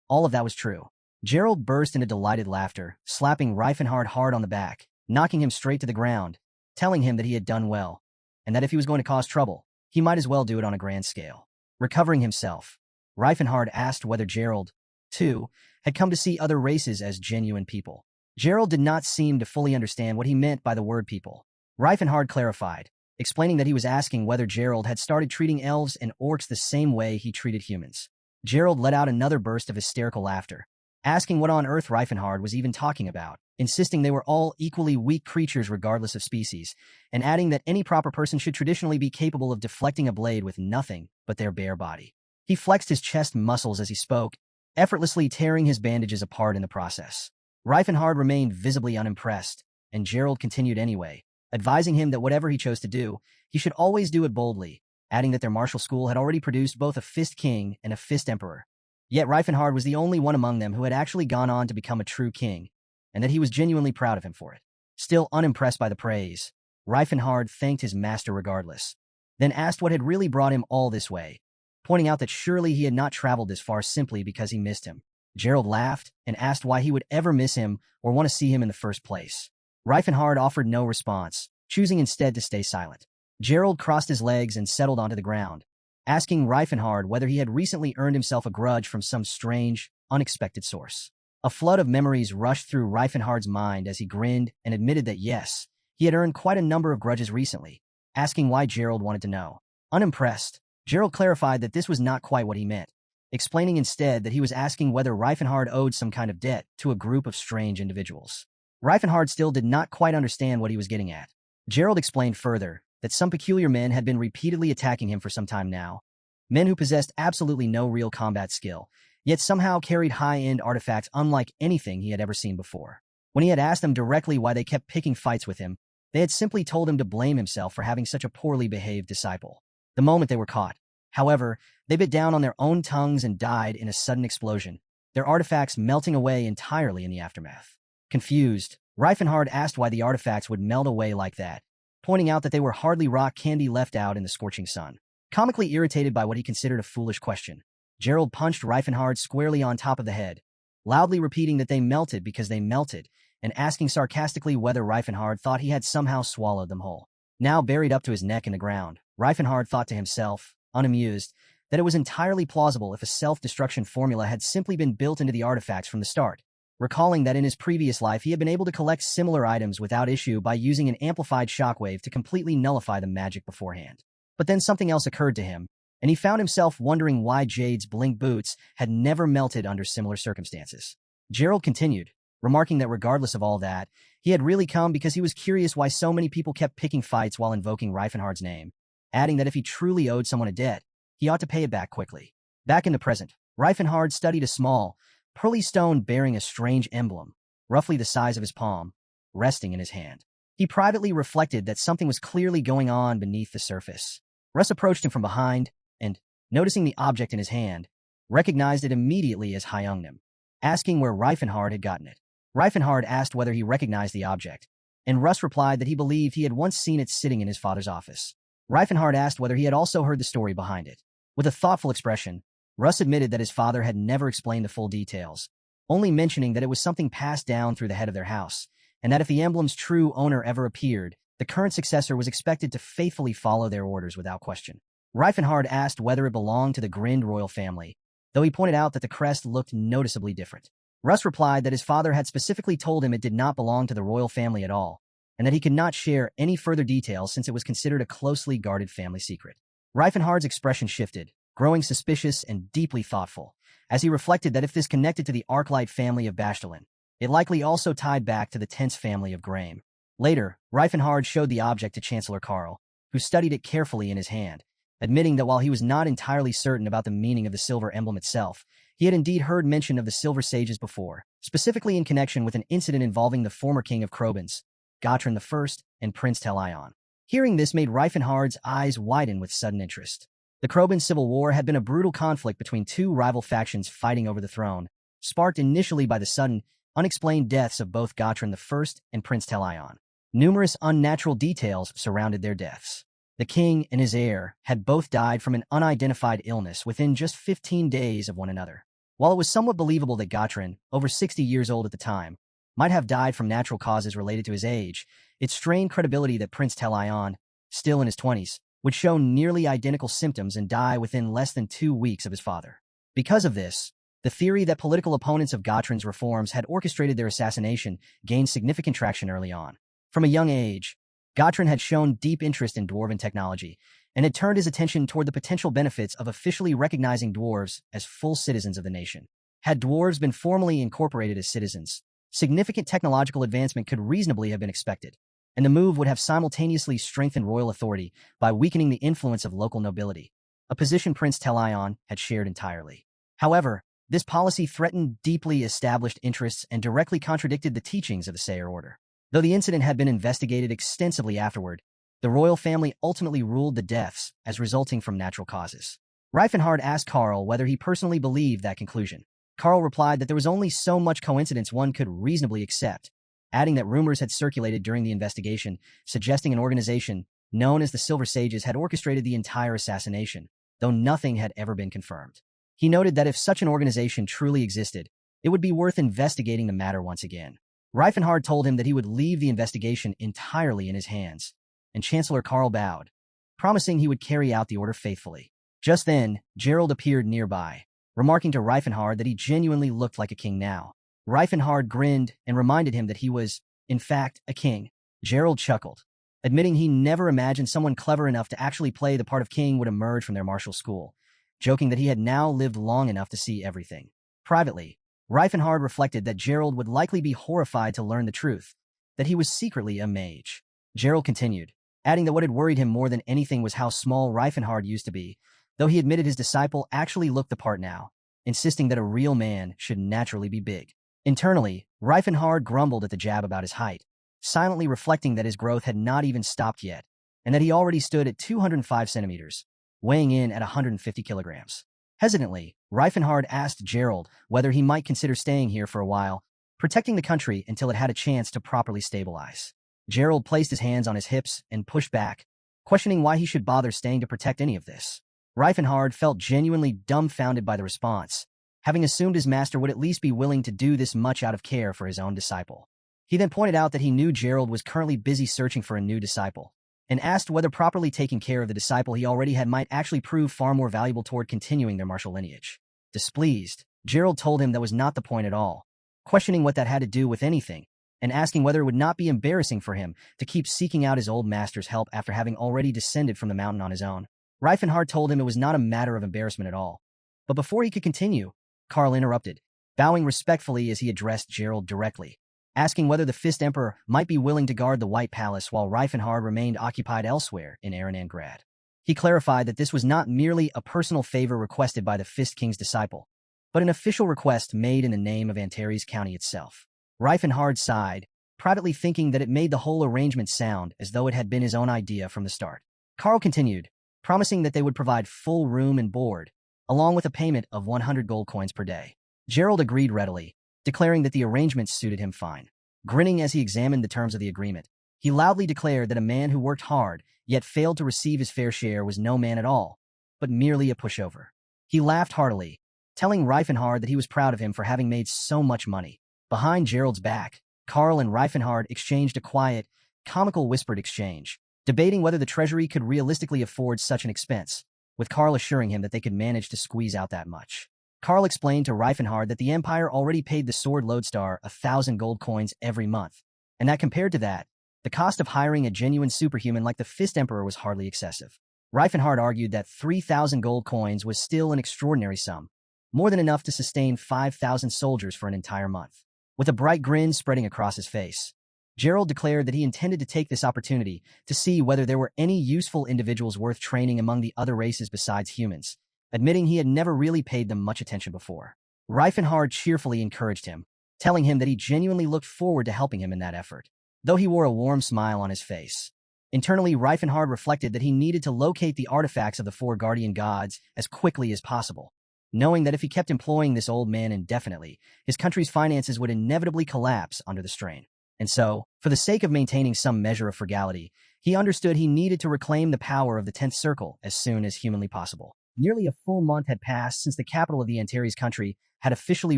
all of that was true. Gerald burst into delighted laughter, slapping Reifenhard hard on the back, knocking him straight to the ground, telling him that he had done well, and that if he was going to cause trouble, he might as well do it on a grand scale. Recovering himself, Reifenhard asked whether Gerald, too, had come to see other races as genuine people. Gerald did not seem to fully understand what he meant by the word people. Reifenhard clarified, explaining that he was asking whether Gerald had started treating elves and orcs the same way he treated humans. Gerald let out another burst of hysterical laughter, asking what on earth Reifenhard was even talking about, insisting they were all equally weak creatures regardless of species, and adding that any proper person should traditionally be capable of deflecting a blade with nothing but their bare body. He flexed his chest muscles as he spoke, effortlessly tearing his bandages apart in the process. Reifenhard remained visibly unimpressed, and Gerald continued anyway, advising him that whatever he chose to do, he should always do it boldly, adding that their martial school had already produced both a Fist King and a Fist Emperor. Yet Reifenhard was the only one among them who had actually gone on to become a true king, and that he was genuinely proud of him for it. Still unimpressed by the praise, Reifenhard thanked his master regardless, then asked what had really brought him all this way, pointing out that surely he had not traveled this far simply because he missed him. Gerald laughed and asked why he would ever miss him or want to see him in the first place. Reifenhard offered no response, choosing instead to stay silent. Gerald crossed his legs and settled onto the ground, asking Reifenhard whether he had recently earned himself a grudge from some strange, unexpected source. A flood of memories rushed through Reifenhard's mind as he grinned and admitted that yes, he had earned quite a number of grudges recently, asking why Gerald wanted to know. Unimpressed, Gerald clarified that this was not quite what he meant, explaining instead that he was asking whether Reifenhard owed some kind of debt to a group of strange individuals. Reifenhard still did not quite understand what he was getting at. Gerald explained further that some peculiar men had been repeatedly attacking him for some time now, men who possessed absolutely no real combat skill, yet somehow carried high-end artifacts unlike anything he had ever seen before. When he had asked them directly why they kept picking fights with him, they had simply told him to blame himself for having such a poorly behaved disciple. The moment they were caught, however, they bit down on their own tongues and died in a sudden explosion, their artifacts melting away entirely in the aftermath. Confused, Reifenhard asked why the artifacts would melt away like that, pointing out that they were hardly rock candy left out in the scorching sun. Comically irritated by what he considered a foolish question, Gerald punched Reifenhard squarely on top of the head, loudly repeating that they melted because they melted, and asking sarcastically whether Reifenhard thought he had somehow swallowed them whole. Now buried up to his neck in the ground, Reifenhard thought to himself, unamused, that it was entirely plausible if a self-destruction formula had simply been built into the artifacts from the start, recalling that in his previous life he had been able to collect similar items without issue by using an amplified shockwave to completely nullify the magic beforehand. But then something else occurred to him, and he found himself wondering why Jade's blink boots had never melted under similar circumstances. Gerald continued, remarking that regardless of all that, he had really come because he was curious why so many people kept picking fights while invoking Reifenhard's name, adding that if he truly owed someone a debt, he ought to pay it back quickly. Back in the present, Reifenhard studied a small, pearly stone bearing a strange emblem, roughly the size of his palm, resting in his hand. He privately reflected that something was clearly going on beneath the surface. Russ approached him from behind, and, noticing the object in his hand, recognized it immediately as Hyungnim, asking where Reifenhard had gotten it. Reifenhard asked whether he recognized the object, and Russ replied that he believed he had once seen it sitting in his father's office. Reifenhard asked whether he had also heard the story behind it. With a thoughtful expression, Russ admitted that his father had never explained the full details, only mentioning that it was something passed down through the head of their house, and that if the emblem's true owner ever appeared, the current successor was expected to faithfully follow their orders without question. Reifenhard asked whether it belonged to the Grind royal family, though he pointed out that the crest looked noticeably different. Russ replied that his father had specifically told him it did not belong to the royal family at all, and that he could not share any further details since it was considered a closely guarded family secret. Reifenhard's expression shifted, growing suspicious and deeply thoughtful, as he reflected that if this connected to the Arclight family of Bastelin, it likely also tied back to the Tense family of Graham. Later, Reifenhard showed the object to Chancellor Karl, who studied it carefully in his hand, admitting that while he was not entirely certain about the meaning of the silver emblem itself, he had indeed heard mention of the Silver Sages before, specifically in connection with an incident involving the former king of Krobans, Gotran I, and Prince Telion. Hearing this made Reifenhard's eyes widen with sudden interest. The Kroban Civil War had been a brutal conflict between two rival factions fighting over the throne, sparked initially by the sudden, unexplained deaths of both Gotran I and Prince Telion. Numerous unnatural details surrounded their deaths. The king and his heir had both died from an unidentified illness within just 15 days of one another. While it was somewhat believable that Gotran, over 60 years old at the time, might have died from natural causes related to his age, it strained credibility that Prince Telion, still in his 20s, would show nearly identical symptoms and die within less than 2 weeks of his father. Because of this, the theory that political opponents of Gotran's reforms had orchestrated their assassination gained significant traction early on. From a young age, Gotran had shown deep interest in dwarven technology and had turned his attention toward the potential benefits of officially recognizing dwarves as full citizens of the nation. Had dwarves been formally incorporated as citizens, significant technological advancement could reasonably have been expected, and the move would have simultaneously strengthened royal authority by weakening the influence of local nobility, a position Prince Telion had shared entirely. However, this policy threatened deeply established interests and directly contradicted the teachings of the Sayer Order. Though the incident had been investigated extensively afterward, the royal family ultimately ruled the deaths as resulting from natural causes. Reifenhard asked Karl whether he personally believed that conclusion. Karl replied that there was only so much coincidence one could reasonably accept, adding that rumors had circulated during the investigation, suggesting an organization known as the Silver Sages had orchestrated the entire assassination, though nothing had ever been confirmed. He noted that if such an organization truly existed, it would be worth investigating the matter once again. Reifenhard told him that he would leave the investigation entirely in his hands, and Chancellor Karl bowed, promising he would carry out the order faithfully. Just then, Gerald appeared nearby, remarking to Reifenhard that he genuinely looked like a king now. Reifenhard grinned and reminded him that he was, in fact, a king. Gerald chuckled, admitting he never imagined someone clever enough to actually play the part of king would emerge from their martial school, joking that he had now lived long enough to see everything. Privately, Reifenhard reflected that Gerald would likely be horrified to learn the truth, that he was secretly a mage. Gerald continued, adding that what had worried him more than anything was how small Reifenhard used to be, though he admitted his disciple actually looked the part now, insisting that a real man should naturally be big. Internally, Reifenhard grumbled at the jab about his height, silently reflecting that his growth had not even stopped yet, and that he already stood at 205 centimeters, weighing in at 150 kilograms. Hesitantly, Reifenhard asked Gerald whether he might consider staying here for a while, protecting the country until it had a chance to properly stabilize. Gerald placed his hands on his hips and pushed back, questioning why he should bother staying to protect any of this. Reifenhard felt genuinely dumbfounded by the response, having assumed his master would at least be willing to do this much out of care for his own disciple. He then pointed out that he knew Gerald was currently busy searching for a new disciple, and asked whether properly taking care of the disciple he already had might actually prove far more valuable toward continuing their martial lineage. Displeased, Gerald told him that was not the point at all, questioning what that had to do with anything, and asking whether it would not be embarrassing for him to keep seeking out his old master's help after having already descended from the mountain on his own. Reifenhard told him it was not a matter of embarrassment at all. But before he could continue, Karl interrupted, bowing respectfully as he addressed Gerald directly, asking whether the Fist Emperor might be willing to guard the White Palace while Reifenhard remained occupied elsewhere in Erenangrad. He clarified that this was not merely a personal favor requested by the Fist King's disciple, but an official request made in the name of Antares County itself. Reifenhard sighed, privately thinking that it made the whole arrangement sound as though it had been his own idea from the start. Karl continued, promising that they would provide full room and board, along with a payment of 100 gold coins per day. Gerald agreed readily, declaring that the arrangement suited him fine. Grinning as he examined the terms of the agreement, he loudly declared that a man who worked hard yet failed to receive his fair share was no man at all, but merely a pushover. He laughed heartily, telling Reifenhard that he was proud of him for having made so much money. Behind Gerald's back, Karl and Reifenhard exchanged a quiet, comical whispered exchange, debating whether the treasury could realistically afford such an expense, with Karl assuring him that they could manage to squeeze out that much. Karl explained to Reifenhard that the Empire already paid the sword lodestar 1,000 gold coins every month, and that compared to that, the cost of hiring a genuine superhuman like the Fist Emperor was hardly excessive. Reifenhard argued that 3,000 gold coins was still an extraordinary sum, more than enough to sustain 5,000 soldiers for an entire month. With a bright grin spreading across his face, Gerald declared that he intended to take this opportunity to see whether there were any useful individuals worth training among the other races besides humans, admitting he had never really paid them much attention before. Reifenhard cheerfully encouraged him, telling him that he genuinely looked forward to helping him in that effort, though he wore a warm smile on his face. Internally, Reifenhard reflected that he needed to locate the artifacts of the four guardian gods as quickly as possible, knowing that if he kept employing this old man indefinitely, his country's finances would inevitably collapse under the strain. And so, for the sake of maintaining some measure of frugality, he understood he needed to reclaim the power of the 10th Circle as soon as humanly possible. Nearly a full month had passed since the capital of the Antares country had officially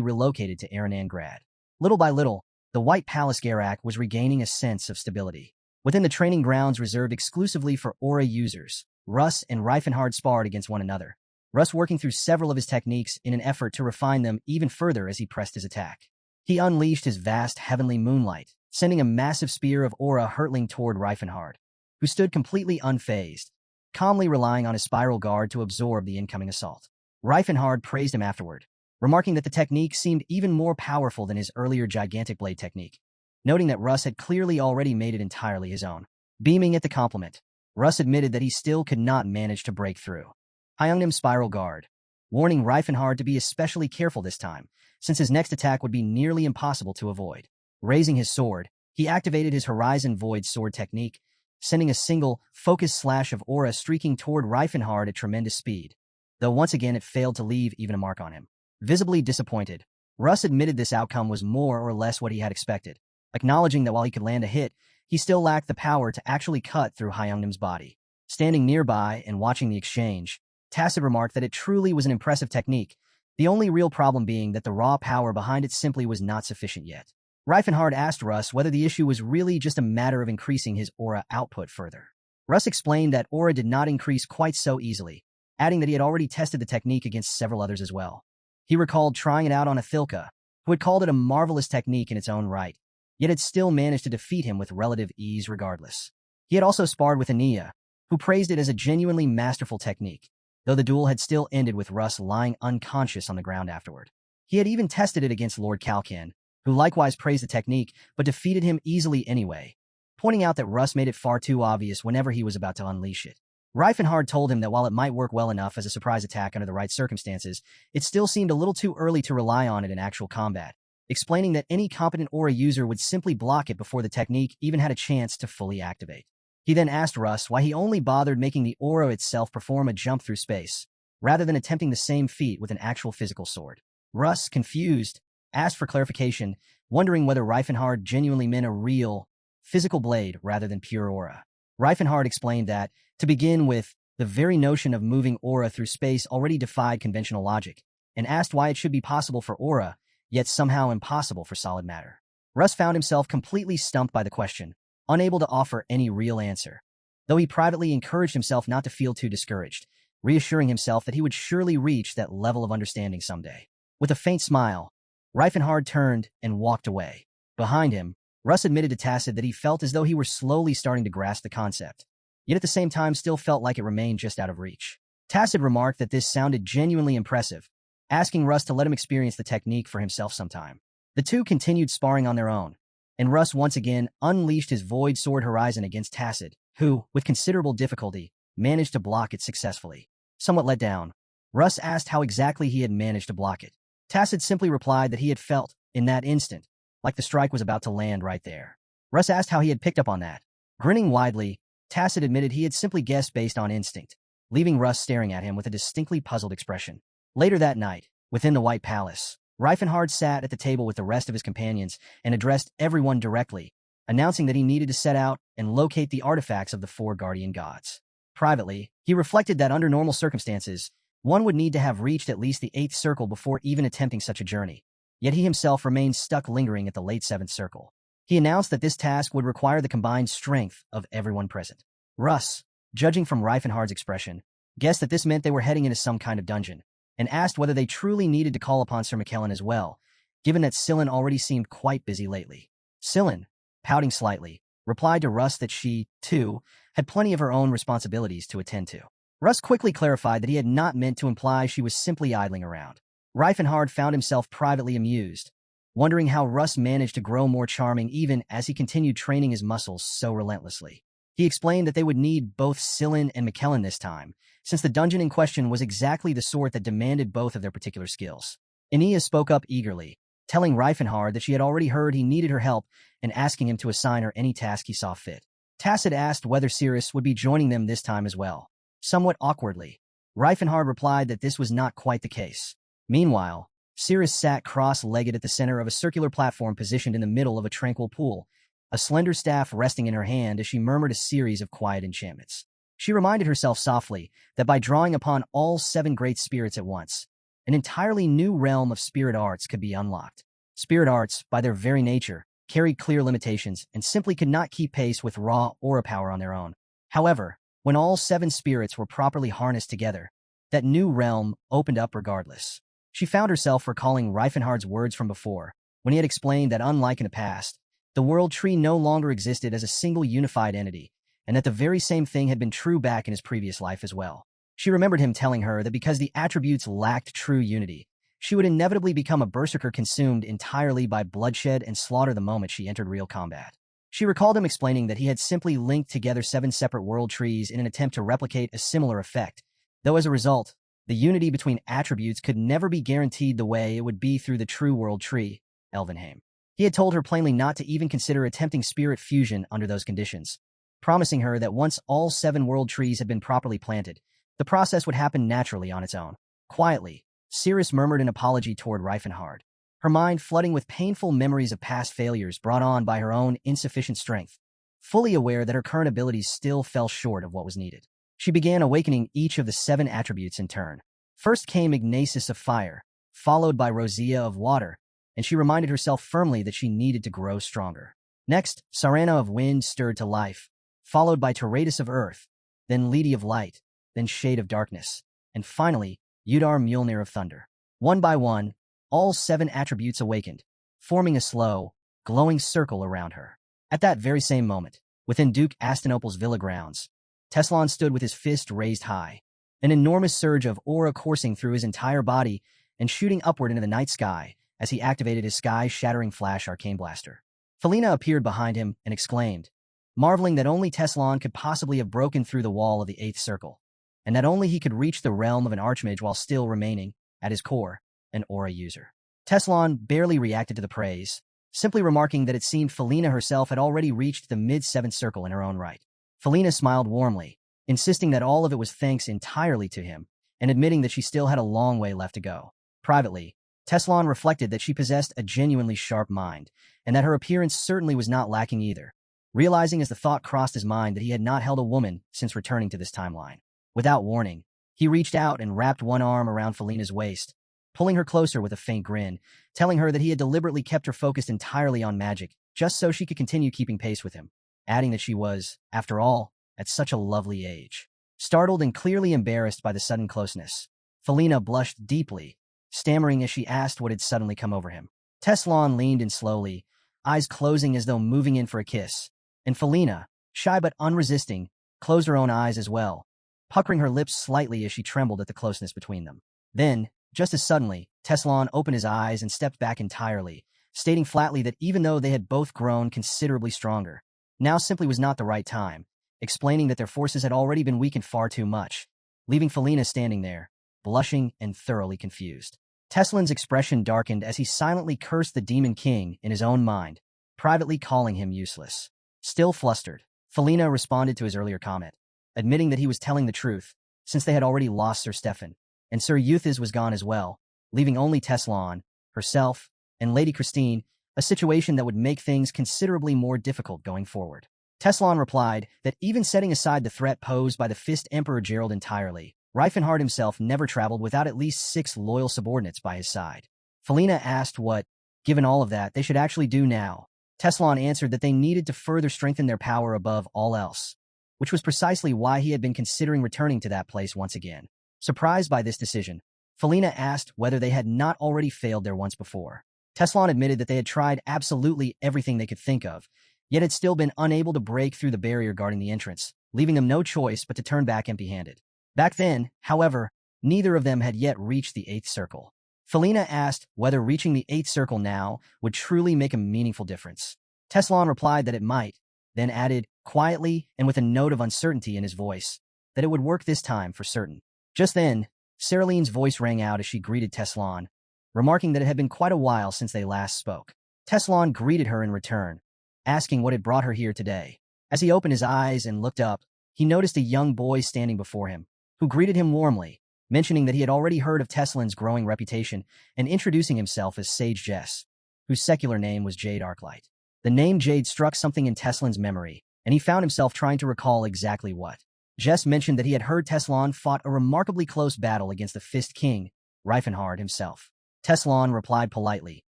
relocated to Erenangrad. Little by little, the White Palace Garak was regaining a sense of stability. Within the training grounds reserved exclusively for Aura users, Russ and Reifenhard sparred against one another, Russ working through several of his techniques in an effort to refine them even further as he pressed his attack. He unleashed his vast heavenly moonlight, sending a massive spear of aura hurtling toward Reifenhard, who stood completely unfazed, calmly relying on his spiral guard to absorb the incoming assault. Reifenhard praised him afterward, remarking that the technique seemed even more powerful than his earlier gigantic blade technique, noting that Russ had clearly already made it entirely his own. Beaming at the compliment, Russ admitted that he still could not manage to break through Hyungnim's spiral guard, warning Reifenhard to be especially careful this time, since his next attack would be nearly impossible to avoid. Raising his sword, he activated his Horizon Void sword technique, sending a single, focused slash of aura streaking toward Reifenhard at tremendous speed, though once again it failed to leave even a mark on him. Visibly disappointed, Russ admitted this outcome was more or less what he had expected, acknowledging that while he could land a hit, he still lacked the power to actually cut through Hyungnim's body. Standing nearby and watching the exchange, Tacit remarked that it truly was an impressive technique, the only real problem being that the raw power behind it simply was not sufficient yet. Reifenhard asked Russ whether the issue was really just a matter of increasing his aura output further. Russ explained that aura did not increase quite so easily, adding that he had already tested the technique against several others as well. He recalled trying it out on Athilka, who had called it a marvelous technique in its own right, yet had still managed to defeat him with relative ease regardless. He had also sparred with Ania, who praised it as a genuinely masterful technique, though the duel had still ended with Russ lying unconscious on the ground afterward. He had even tested it against Lord Kalkin, who likewise praised the technique but defeated him easily anyway, pointing out that Russ made it far too obvious whenever he was about to unleash it. Reifenhard told him that while it might work well enough as a surprise attack under the right circumstances, it still seemed a little too early to rely on it in actual combat, explaining that any competent aura user would simply block it before the technique even had a chance to fully activate. He then asked Russ why he only bothered making the aura itself perform a jump through space, rather than attempting the same feat with an actual physical sword. Russ, confused, asked for clarification, wondering whether Reifenhard genuinely meant a real, physical blade rather than pure aura. Reifenhard explained that, to begin with, the very notion of moving aura through space already defied conventional logic, and asked why it should be possible for aura, yet somehow impossible for solid matter. Russ found himself completely stumped by the question, unable to offer any real answer, though he privately encouraged himself not to feel too discouraged, reassuring himself that he would surely reach that level of understanding someday. With a faint smile, Reifenhard turned and walked away. Behind him, Russ admitted to Tacit that he felt as though he were slowly starting to grasp the concept, yet at the same time still felt like it remained just out of reach. Tacit remarked that this sounded genuinely impressive, asking Russ to let him experience the technique for himself sometime. The two continued sparring on their own, and Russ once again unleashed his Void Sword Horizon against Tacit, who, with considerable difficulty, managed to block it successfully. Somewhat let down, Russ asked how exactly he had managed to block it. Tacit simply replied that he had felt, in that instant, like the strike was about to land right there. Russ asked how he had picked up on that. Grinning widely, Tacit admitted he had simply guessed based on instinct, leaving Russ staring at him with a distinctly puzzled expression. Later that night, within the White Palace, Reifenhard sat at the table with the rest of his companions and addressed everyone directly, announcing that he needed to set out and locate the artifacts of the four guardian gods. Privately, he reflected that under normal circumstances, one would need to have reached at least the 8th circle before even attempting such a journey. Yet he himself remained stuck lingering at the late 7th circle. He announced that this task would require the combined strength of everyone present. Russ, judging from Reifenhard's expression, guessed that this meant they were heading into some kind of dungeon, and asked whether they truly needed to call upon Sir McKellen as well, given that Scylla already seemed quite busy lately. Scylla, pouting slightly, replied to Russ that she, too, had plenty of her own responsibilities to attend to. Russ quickly clarified that he had not meant to imply she was simply idling around. Reifenhard found himself privately amused, wondering how Russ managed to grow more charming even as he continued training his muscles so relentlessly. He explained that they would need both Scylla and McKellen this time, since the dungeon in question was exactly the sort that demanded both of their particular skills. Ania spoke up eagerly, telling Reifenhard that she had already heard he needed her help and asking him to assign her any task he saw fit. Tacit asked whether Cirrus would be joining them this time as well. Somewhat awkwardly, Reifenhard replied that this was not quite the case. Meanwhile, Cirrus sat cross-legged at the center of a circular platform positioned in the middle of a tranquil pool, a slender staff resting in her hand as she murmured a series of quiet enchantments. She reminded herself softly that by drawing upon all 7 great spirits at once, an entirely new realm of spirit arts could be unlocked. Spirit arts, by their very nature, carried clear limitations and simply could not keep pace with raw aura power on their own. However, when all 7 spirits were properly harnessed together, that new realm opened up regardless. She found herself recalling Reifenhard's words from before, when he had explained that unlike in the past, the world tree no longer existed as a single unified entity, and that the very same thing had been true back in his previous life as well. She remembered him telling her that because the attributes lacked true unity, she would inevitably become a berserker consumed entirely by bloodshed and slaughter the moment she entered real combat. She recalled him explaining that he had simply linked together 7 separate world trees in an attempt to replicate a similar effect, though as a result, the unity between attributes could never be guaranteed the way it would be through the true world tree, Elvenheim. He had told her plainly not to even consider attempting spirit fusion under those conditions, promising her that once all 7 world trees had been properly planted, the process would happen naturally on its own. Quietly, Cirrus murmured an apology toward Reifenhard, her mind flooding with painful memories of past failures brought on by her own insufficient strength, fully aware that her current abilities still fell short of what was needed. She began awakening each of the 7 attributes in turn. First came Ignacis of fire, followed by Rosia of water, and she reminded herself firmly that she needed to grow stronger. Next, Sarana of wind stirred to life, followed by Teratus of earth, then Ledi of light, then Shade of darkness, and finally, Udar Mjolnir of thunder. One by one, all 7 attributes awakened, forming a slow, glowing circle around her. At that very same moment, within Duke Astenople's villa grounds, Teslan stood with his fist raised high, an enormous surge of aura coursing through his entire body and shooting upward into the night sky as he activated his sky-shattering flash arcane blaster. Felina appeared behind him and exclaimed, marveling that only Teslan could possibly have broken through the wall of the 8th circle, and that only he could reach the realm of an archmage while still remaining, at his core, an aura user. Teslan barely reacted to the praise, simply remarking that it seemed Felina herself had already reached the mid-7th circle in her own right. Felina smiled warmly, insisting that all of it was thanks entirely to him, and admitting that she still had a long way left to go. Privately, Teslan reflected that she possessed a genuinely sharp mind, and that her appearance certainly was not lacking either, realizing as the thought crossed his mind that he had not held a woman since returning to this timeline. Without warning, he reached out and wrapped one arm around Felina's waist, pulling her closer with a faint grin, telling her that he had deliberately kept her focused entirely on magic, just so she could continue keeping pace with him, adding that she was, after all, at such a lovely age. Startled and clearly embarrassed by the sudden closeness, Felina blushed deeply, stammering as she asked what had suddenly come over him. Teslan leaned in slowly, eyes closing as though moving in for a kiss, and Felina, shy but unresisting, closed her own eyes as well, puckering her lips slightly as she trembled at the closeness between them. Then, just as suddenly, Teslan opened his eyes and stepped back entirely, stating flatly that even though they had both grown considerably stronger, now simply was not the right time, explaining that their forces had already been weakened far too much, leaving Felina standing there, blushing and thoroughly confused. Teslan's expression darkened as he silently cursed the Demon King in his own mind, privately calling him useless. Still flustered, Felina responded to his earlier comment, admitting that he was telling the truth, since they had already lost Sir Stefan, and Sir Euthys was gone as well, leaving only Teslan, herself, and Lady Christine, a situation that would make things considerably more difficult going forward. Teslan replied that even setting aside the threat posed by the Fist Emperor Gerald entirely, Reifenhard himself never traveled without at least 6 loyal subordinates by his side. Felina asked what, given all of that, they should actually do now. Teslan answered that they needed to further strengthen their power above all else, which was precisely why he had been considering returning to that place once again. Surprised by this decision, Felina asked whether they had not already failed there once before. Teslan admitted that they had tried absolutely everything they could think of, yet had still been unable to break through the barrier guarding the entrance, leaving them no choice but to turn back empty-handed. Back then, however, neither of them had yet reached the 8th circle. Felina asked whether reaching the 8th circle now would truly make a meaningful difference. Teslan replied that it might, then added, quietly and with a note of uncertainty in his voice, that it would work this time for certain. Just then, Saraline's voice rang out as she greeted Teslan, remarking that it had been quite a while since they last spoke. Teslan greeted her in return, asking what had brought her here today. As he opened his eyes and looked up, he noticed a young boy standing before him, who greeted him warmly, mentioning that he had already heard of Teslan's growing reputation and introducing himself as Sage Jess, whose secular name was Jade Arclight. The name Jade struck something in Teslan's memory, and he found himself trying to recall exactly what. Jess mentioned that he had heard Teslan fought a remarkably close battle against the Fist King, Reifenhard himself. Teslan replied politely,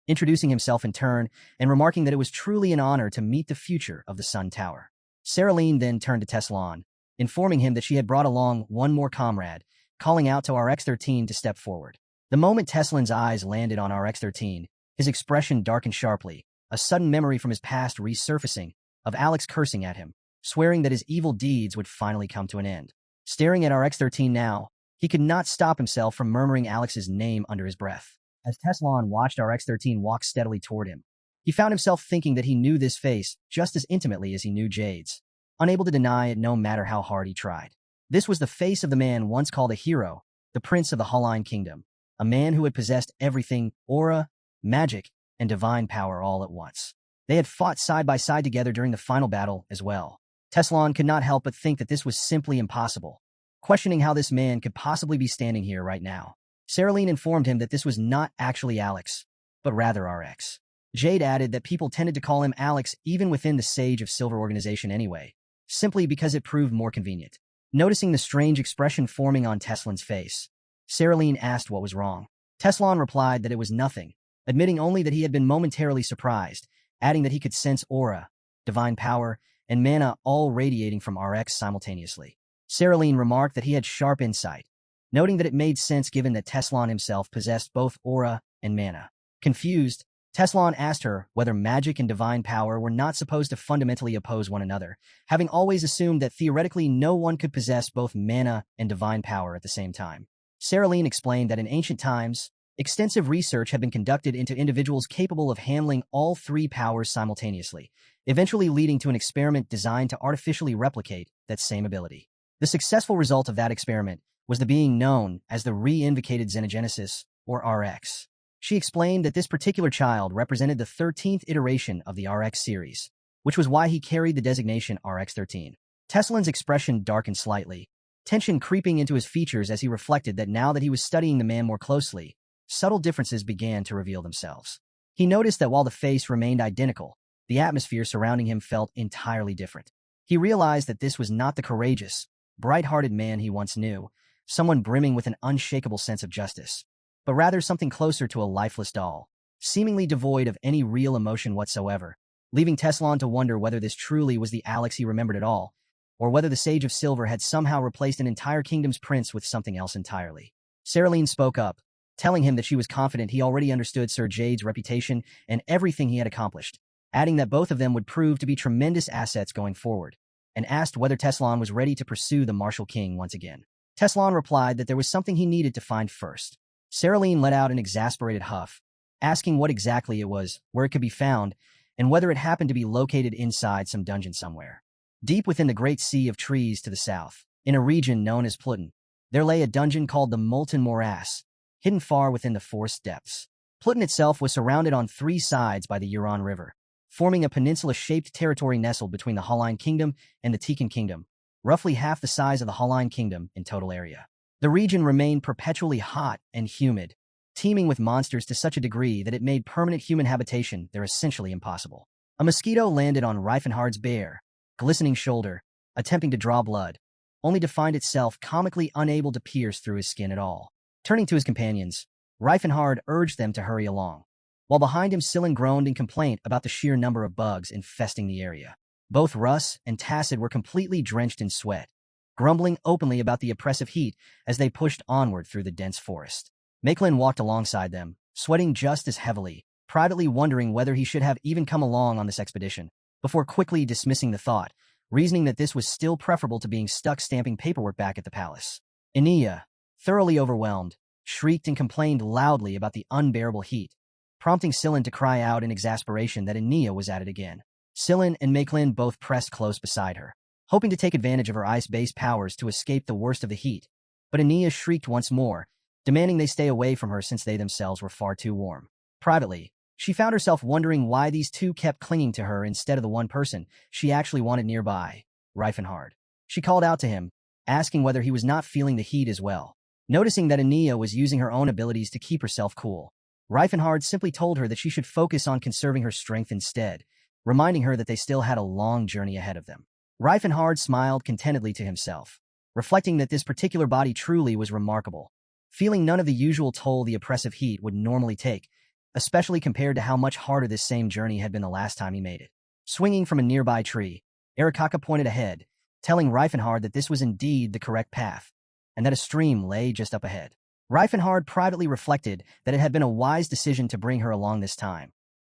introducing himself in turn and remarking that it was truly an honor to meet the future of the Sun Tower. Saraline then turned to Teslan, informing him that she had brought along one more comrade, calling out to RX-13 to step forward. The moment Teslan's eyes landed on RX-13, his expression darkened sharply, a sudden memory from his past resurfacing, of Alex cursing at him, swearing that his evil deeds would finally come to an end. Staring at RX-13 now, he could not stop himself from murmuring Alex's name under his breath. As Teslan watched RX-13 walk steadily toward him, he found himself thinking that he knew this face just as intimately as he knew Jade's, unable to deny it no matter how hard he tried. This was the face of the man once called a hero, the prince of the Halline Kingdom, a man who had possessed everything, aura, magic, and divine power all at once. They had fought side by side together during the final battle as well. Teslan could not help but think that this was simply impossible, questioning how this man could possibly be standing here right now. Saraline informed him that this was not actually Alex, but rather RX. Jade added that people tended to call him Alex even within the Sage of Silver organization anyway, simply because it proved more convenient. Noticing the strange expression forming on Teslan's face, Saraline asked what was wrong. Teslan replied that it was nothing, admitting only that he had been momentarily surprised, adding that he could sense aura, divine power, and mana all radiating from RX simultaneously. Saraline remarked that he had sharp insight, noting that it made sense given that Teslan himself possessed both aura and mana. Confused, Teslan asked her whether magic and divine power were not supposed to fundamentally oppose one another, having always assumed that theoretically no one could possess both mana and divine power at the same time. Saraline explained that in ancient times, extensive research had been conducted into individuals capable of handling all 3 powers simultaneously, eventually leading to an experiment designed to artificially replicate that same ability. The successful result of that experiment was the being known as the Reincarnation Xenogenesis, or RX. She explained that this particular child represented the 13th iteration of the RX series, which was why he carried the designation RX-13. Teslan's expression darkened slightly, tension creeping into his features as he reflected that now that he was studying the man more closely, subtle differences began to reveal themselves. He noticed that while the face remained identical, the atmosphere surrounding him felt entirely different. He realized that this was not the courageous, bright-hearted man he once knew, someone brimming with an unshakable sense of justice, but rather something closer to a lifeless doll, seemingly devoid of any real emotion whatsoever, leaving Teslan to wonder whether this truly was the Alex he remembered at all, or whether the Sage of Silver had somehow replaced an entire kingdom's prince with something else entirely. Saraline spoke up, telling him that she was confident he already understood Sir Jade's reputation and everything he had accomplished, adding that both of them would prove to be tremendous assets going forward, and asked whether Teslan was ready to pursue the Martial King once again. Teslan replied that there was something he needed to find first. Saraline let out an exasperated huff, asking what exactly it was, where it could be found, and whether it happened to be located inside some dungeon somewhere. Deep within the great sea of trees to the south, in a region known as Pluton, there lay a dungeon called the Molten Morass, hidden far within the forest depths. Pluton itself was surrounded on 3 sides by the Huron River, forming a peninsula-shaped territory nestled between the Halline Kingdom and the Tikan Kingdom, roughly half the size of the Halline Kingdom in total area. The region remained perpetually hot and humid, teeming with monsters to such a degree that it made permanent human habitation there essentially impossible. A mosquito landed on Reifenhard's bare, glistening shoulder, attempting to draw blood, only to find itself comically unable to pierce through his skin at all. Turning to his companions, Reifenhard urged them to hurry along, while behind him Scylla groaned in complaint about the sheer number of bugs infesting the area. Both Russ and Tacit were completely drenched in sweat, grumbling openly about the oppressive heat as they pushed onward through the dense forest. Makelin walked alongside them, sweating just as heavily, privately wondering whether he should have even come along on this expedition, before quickly dismissing the thought, reasoning that this was still preferable to being stuck stamping paperwork back at the palace. Enia, thoroughly overwhelmed, shrieked and complained loudly about the unbearable heat, prompting Scylla to cry out in exasperation that Enia was at it again. Scylla and Makelin both pressed close beside her, hoping to take advantage of her ice-based powers to escape the worst of the heat, but Enia shrieked once more, demanding they stay away from her since they themselves were far too warm. Privately, she found herself wondering why these two kept clinging to her instead of the one person she actually wanted nearby, Reifenhard. She called out to him, asking whether he was not feeling the heat as well. Noticing that Enia was using her own abilities to keep herself cool, Reifenhard simply told her that she should focus on conserving her strength instead, reminding her that they still had a long journey ahead of them. Reifenhard smiled contentedly to himself, reflecting that this particular body truly was remarkable, feeling none of the usual toll the oppressive heat would normally take, especially compared to how much harder this same journey had been the last time he made it. Swinging from a nearby tree, Arakaka pointed ahead, telling Reifenhard that this was indeed the correct path, and that a stream lay just up ahead. Reifenhard privately reflected that it had been a wise decision to bring her along this time,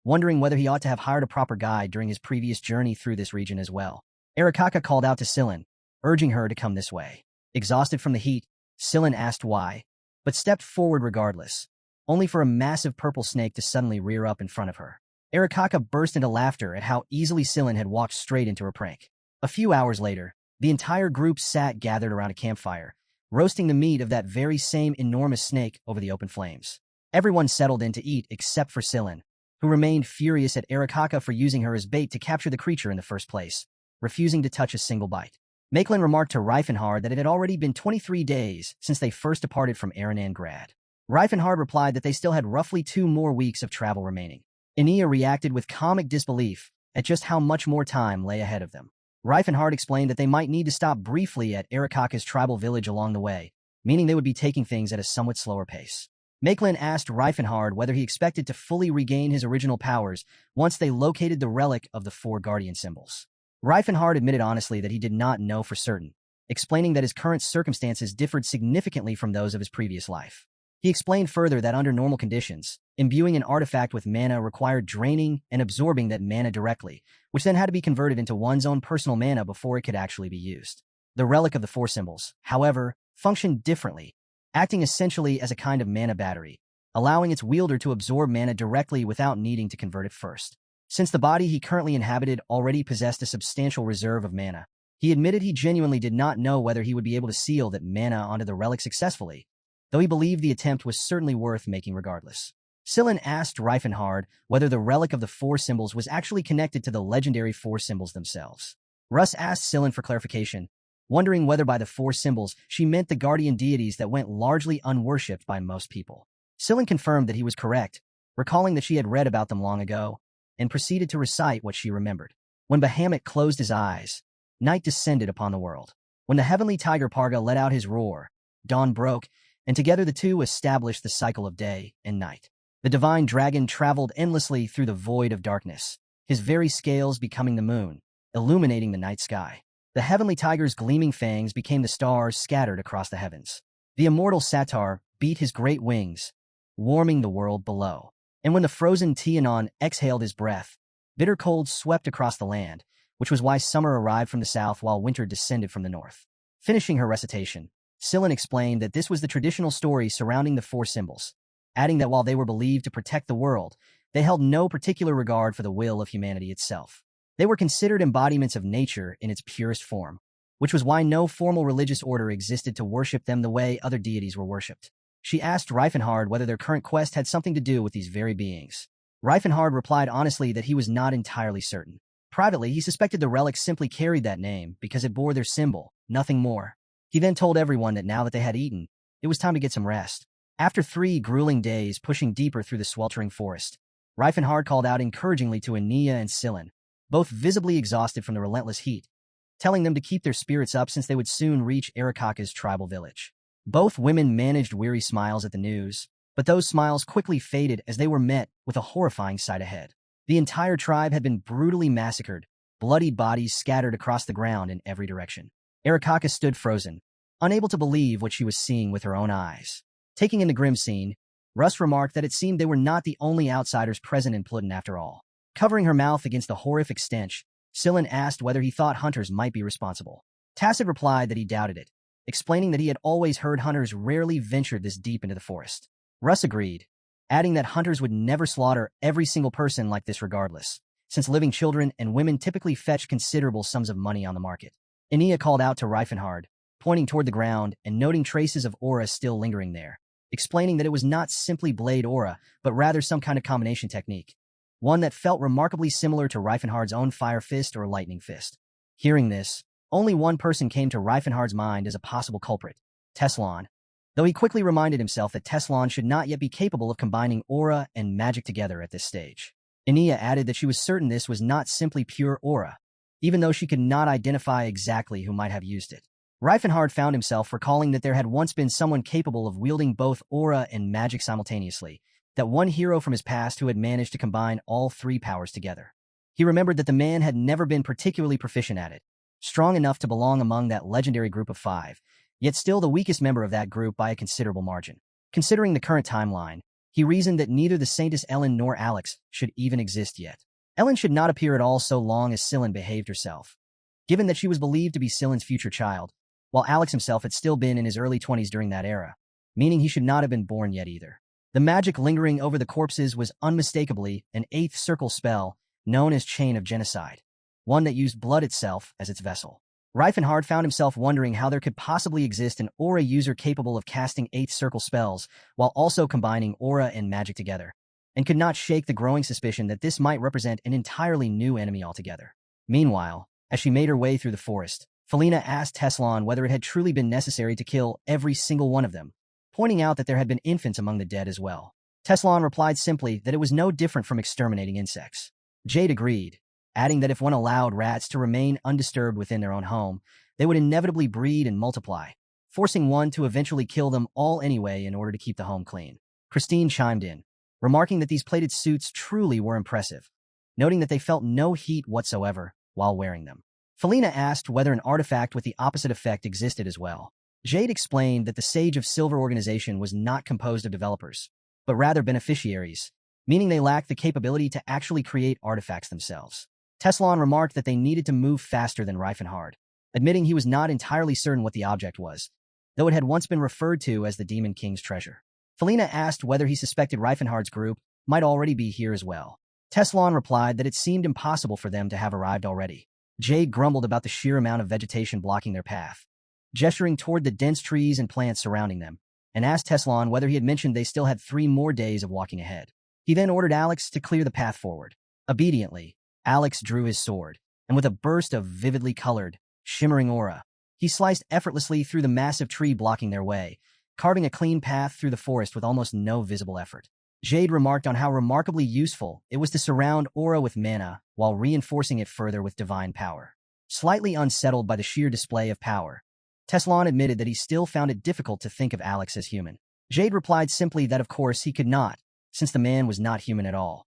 wondering whether he ought to have hired a proper guide during his previous journey through this region as well. Arakaka called out to Scylla, urging her to come this way. Exhausted from the heat, Scylla asked why, but stepped forward regardless, only for a massive purple snake to suddenly rear up in front of her. Arakaka burst into laughter at how easily Scylla had walked straight into her prank. A few hours later, the entire group sat gathered around a campfire, roasting the meat of that very same enormous snake over the open flames. Everyone settled in to eat except for Scylla, who remained furious at Arakaka for using her as bait to capture the creature in the first place, refusing to touch a single bite. Makelin remarked to Reifenhard that it had already been 23 days since they first departed from Aranan Grad. Reifenhard replied that they still had roughly 2 more weeks of travel remaining. Enia reacted with comic disbelief at just how much more time lay ahead of them. Reifenhard explained that they might need to stop briefly at Arakaka's tribal village along the way, meaning they would be taking things at a somewhat slower pace. Makelin asked Reifenhard whether he expected to fully regain his original powers once they located the relic of the 4 guardian symbols. Reifenhard admitted honestly that he did not know for certain, explaining that his current circumstances differed significantly from those of his previous life. He explained further that under normal conditions, imbuing an artifact with mana required draining and absorbing that mana directly, which then had to be converted into one's own personal mana before it could actually be used. The relic of the 4 symbols, however, functioned differently, acting essentially as a kind of mana battery, allowing its wielder to absorb mana directly without needing to convert it first. Since the body he currently inhabited already possessed a substantial reserve of mana, he admitted he genuinely did not know whether he would be able to seal that mana onto the relic successfully, though he believed the attempt was certainly worth making regardless. Scylla asked Reifenhard whether the relic of the 4 symbols was actually connected to the legendary 4 symbols themselves. Russ asked Scylla for clarification, wondering whether by the 4 symbols she meant the guardian deities that went largely unworshipped by most people. Scylla confirmed that he was correct, recalling that she had read about them long ago, and proceeded to recite what she remembered. When Bahamut closed his eyes, night descended upon the world. When the heavenly tiger Parga let out his roar, dawn broke, and together the two established the cycle of day and night. The divine dragon traveled endlessly through the void of darkness, his very scales becoming the moon, illuminating the night sky. The heavenly tiger's gleaming fangs became the stars scattered across the heavens. The immortal Satar beat his great wings, warming the world below. And when the frozen Tianon exhaled his breath, bitter cold swept across the land, which was why summer arrived from the south while winter descended from the north. Finishing her recitation, Scylla explained that this was the traditional story surrounding the four symbols, adding that while they were believed to protect the world, they held no particular regard for the will of humanity itself. They were considered embodiments of nature in its purest form, which was why no formal religious order existed to worship them the way other deities were worshipped. She asked Reifenhard whether their current quest had something to do with these very beings. Reifenhard replied honestly that he was not entirely certain. Privately, he suspected the relics simply carried that name because it bore their symbol, nothing more. He then told everyone that now that they had eaten, it was time to get some rest. After 3 grueling days pushing deeper through the sweltering forest, Reifenhard called out encouragingly to Ania and Scylla, both visibly exhausted from the relentless heat, telling them to keep their spirits up since they would soon reach Arakaka's tribal village. Both women managed weary smiles at the news, but those smiles quickly faded as they were met with a horrifying sight ahead. The entire tribe had been brutally massacred, bloodied bodies scattered across the ground in every direction. Arakaka stood frozen, unable to believe what she was seeing with her own eyes. Taking in the grim scene, Russ remarked that it seemed they were not the only outsiders present in Plutton after all. Covering her mouth against the horrific stench, Scylla asked whether he thought hunters might be responsible. Tacit replied that he doubted it, explaining that he had always heard hunters rarely ventured this deep into the forest. Russ agreed, adding that hunters would never slaughter every single person like this regardless, since living children and women typically fetch considerable sums of money on the market. Ania called out to Reifenhard, pointing toward the ground and noting traces of aura still lingering there, explaining that it was not simply blade aura, but rather some kind of combination technique, one that felt remarkably similar to Reifenhard's own fire fist or lightning fist. Hearing this, only one person came to Reifenhard's mind as a possible culprit, Teslan, though he quickly reminded himself that Teslan should not yet be capable of combining aura and magic together at this stage. Ania added that she was certain this was not simply pure aura, even though she could not identify exactly who might have used it. Reifenhard found himself recalling that there had once been someone capable of wielding both aura and magic simultaneously, that one hero from his past who had managed to combine all 3 powers together. He remembered that the man had never been particularly proficient at it, strong enough to belong among that legendary group of 5, yet still the weakest member of that group by a considerable margin. Considering the current timeline, he reasoned that neither the Saintess Ellen nor Alex should even exist yet. Ellen should not appear at all so long as Scylla behaved herself, given that she was believed to be Scylla's future child, while Alex himself had still been in his early 20s during that era, meaning he should not have been born yet either. The magic lingering over the corpses was unmistakably an 8th circle spell known as Chain of Genocide, one that used blood itself as its vessel. Reifenhard found himself wondering how there could possibly exist an aura user capable of casting 8th circle spells while also combining aura and magic together, and could not shake the growing suspicion that this might represent an entirely new enemy altogether. Meanwhile, as she made her way through the forest, Felina asked Teslan whether it had truly been necessary to kill every single one of them, pointing out that there had been infants among the dead as well. Teslan replied simply that it was no different from exterminating insects. Jade agreed, adding that if one allowed rats to remain undisturbed within their own home, they would inevitably breed and multiply, forcing one to eventually kill them all anyway in order to keep the home clean. Christine chimed in, remarking that these plated suits truly were impressive, noting that they felt no heat whatsoever while wearing them. Felina asked whether an artifact with the opposite effect existed as well. Jade explained that the Sage of Silver organization was not composed of developers, but rather beneficiaries, meaning they lacked the capability to actually create artifacts themselves. Teslan remarked that they needed to move faster than Reifenhard, admitting he was not entirely certain what the object was, though it had once been referred to as the Demon King's treasure. Felina asked whether he suspected Reifenhard's group might already be here as well. Teslan replied that it seemed impossible for them to have arrived already. Jade grumbled about the sheer amount of vegetation blocking their path, gesturing toward the dense trees and plants surrounding them, and asked Teslan whether he had mentioned they still had 3 more days of walking ahead. He then ordered Alex to clear the path forward. Obediently, Alex drew his sword, and with a burst of vividly colored, shimmering aura, he sliced effortlessly through the massive tree blocking their way, carving a clean path through the forest with almost no visible effort. Jade remarked on how remarkably useful it was to surround aura with mana while reinforcing it further with divine power. Slightly unsettled by the sheer display of power, Teslan admitted that he still found it difficult to think of Alex as human. Jade replied simply that of course he could not, since the man was not human at all.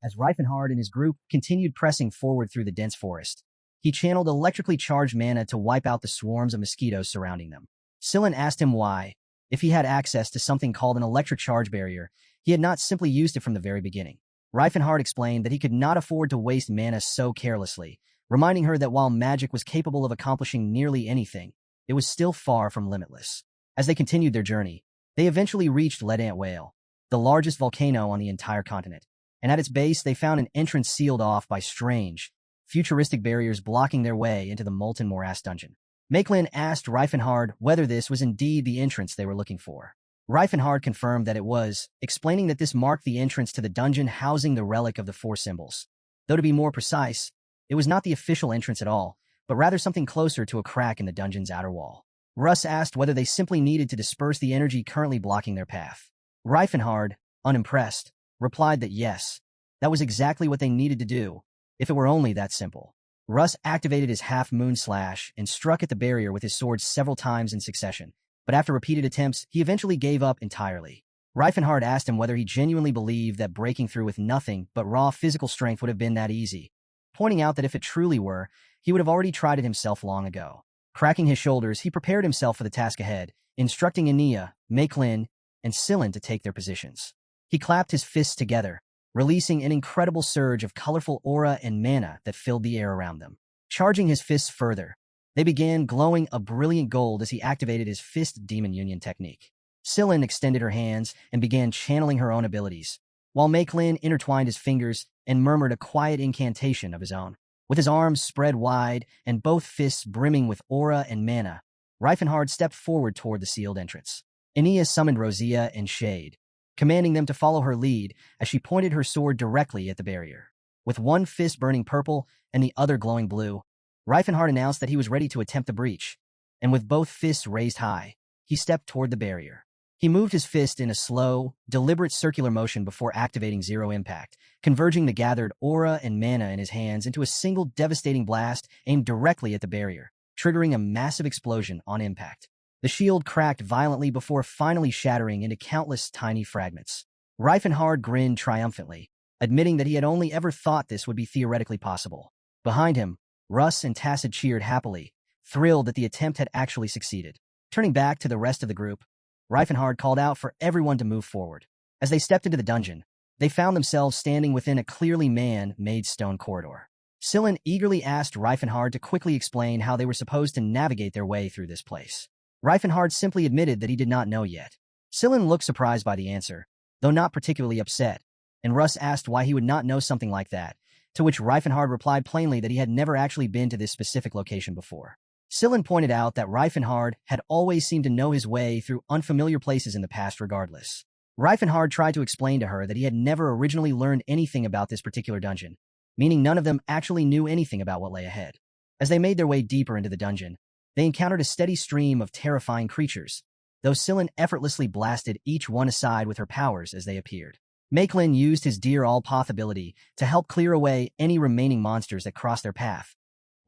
As Reifenhard and his group continued pressing forward through the dense forest, he channeled electrically charged mana to wipe out the swarms of mosquitoes surrounding them. Scylla asked him why, if he had access to something called an electric charge barrier, He had not simply used it from the very beginning. Reifenhard explained that he could not afford to waste mana so carelessly, reminding her that while magic was capable of accomplishing nearly anything, it was still far from limitless. As they continued their journey, they eventually reached Lead Ant Whale, the largest volcano on the entire continent, and at its base they found an entrance sealed off by strange, futuristic barriers blocking their way into the molten morass dungeon. Makelin asked Reifenhard whether this was indeed the entrance they were looking for. Reifenhard confirmed that it was, explaining that this marked the entrance to the dungeon housing the relic of the four symbols. Though to be more precise, it was not the official entrance at all, but rather something closer to a crack in the dungeon's outer wall. Russ asked whether they simply needed to disperse the energy currently blocking their path. Reifenhard, unimpressed, replied that yes, that was exactly what they needed to do, if it were only that simple. Russ activated his half-moon slash and struck at the barrier with his sword several times in succession, but after repeated attempts, he eventually gave up entirely. Reifenhard asked him whether he genuinely believed that breaking through with nothing but raw physical strength would have been that easy, pointing out that if it truly were, he would have already tried it himself long ago. Cracking his shoulders, he prepared himself for the task ahead, instructing Ania, Makelin, and Sillin to take their positions. He clapped his fists together, releasing an incredible surge of colorful aura and mana that filled the air around them. Charging his fists further, they began glowing a brilliant gold as he activated his Fist Demon Union technique. Sillin extended her hands and began channeling her own abilities, while Makelin intertwined his fingers and murmured a quiet incantation of his own. With his arms spread wide and both fists brimming with aura and mana, Reifenhard stepped forward toward the sealed entrance. Ania summoned Rosea and Shade, commanding them to follow her lead as she pointed her sword directly at the barrier. With one fist burning purple and the other glowing blue, Reifenhard announced that he was ready to attempt the breach, and with both fists raised high, he stepped toward the barrier. He moved his fist in a slow, deliberate circular motion before activating Zero Impact, converging the gathered aura and mana in his hands into a single devastating blast aimed directly at the barrier, triggering a massive explosion on impact. The shield cracked violently before finally shattering into countless tiny fragments. Reifenhard grinned triumphantly, admitting that he had only ever thought this would be theoretically possible. Behind him, Russ and Tacit cheered happily, thrilled that the attempt had actually succeeded. Turning back to the rest of the group, Reifenhard called out for everyone to move forward. As they stepped into the dungeon, they found themselves standing within a clearly man-made stone corridor. Sillin eagerly asked Reifenhard to quickly explain how they were supposed to navigate their way through this place. Reifenhard simply admitted that he did not know yet. Sillin looked surprised by the answer, though not particularly upset, and Russ asked why he would not know something like that, to which Reifenhard replied plainly that he had never actually been to this specific location before. Sillin pointed out that Reifenhard had always seemed to know his way through unfamiliar places in the past regardless. Reifenhard tried to explain to her that he had never originally learned anything about this particular dungeon, meaning none of them actually knew anything about what lay ahead. As they made their way deeper into the dungeon, they encountered a steady stream of terrifying creatures, though Sillin effortlessly blasted each one aside with her powers as they appeared. Makelin used his Dear All-Path ability to help clear away any remaining monsters that crossed their path,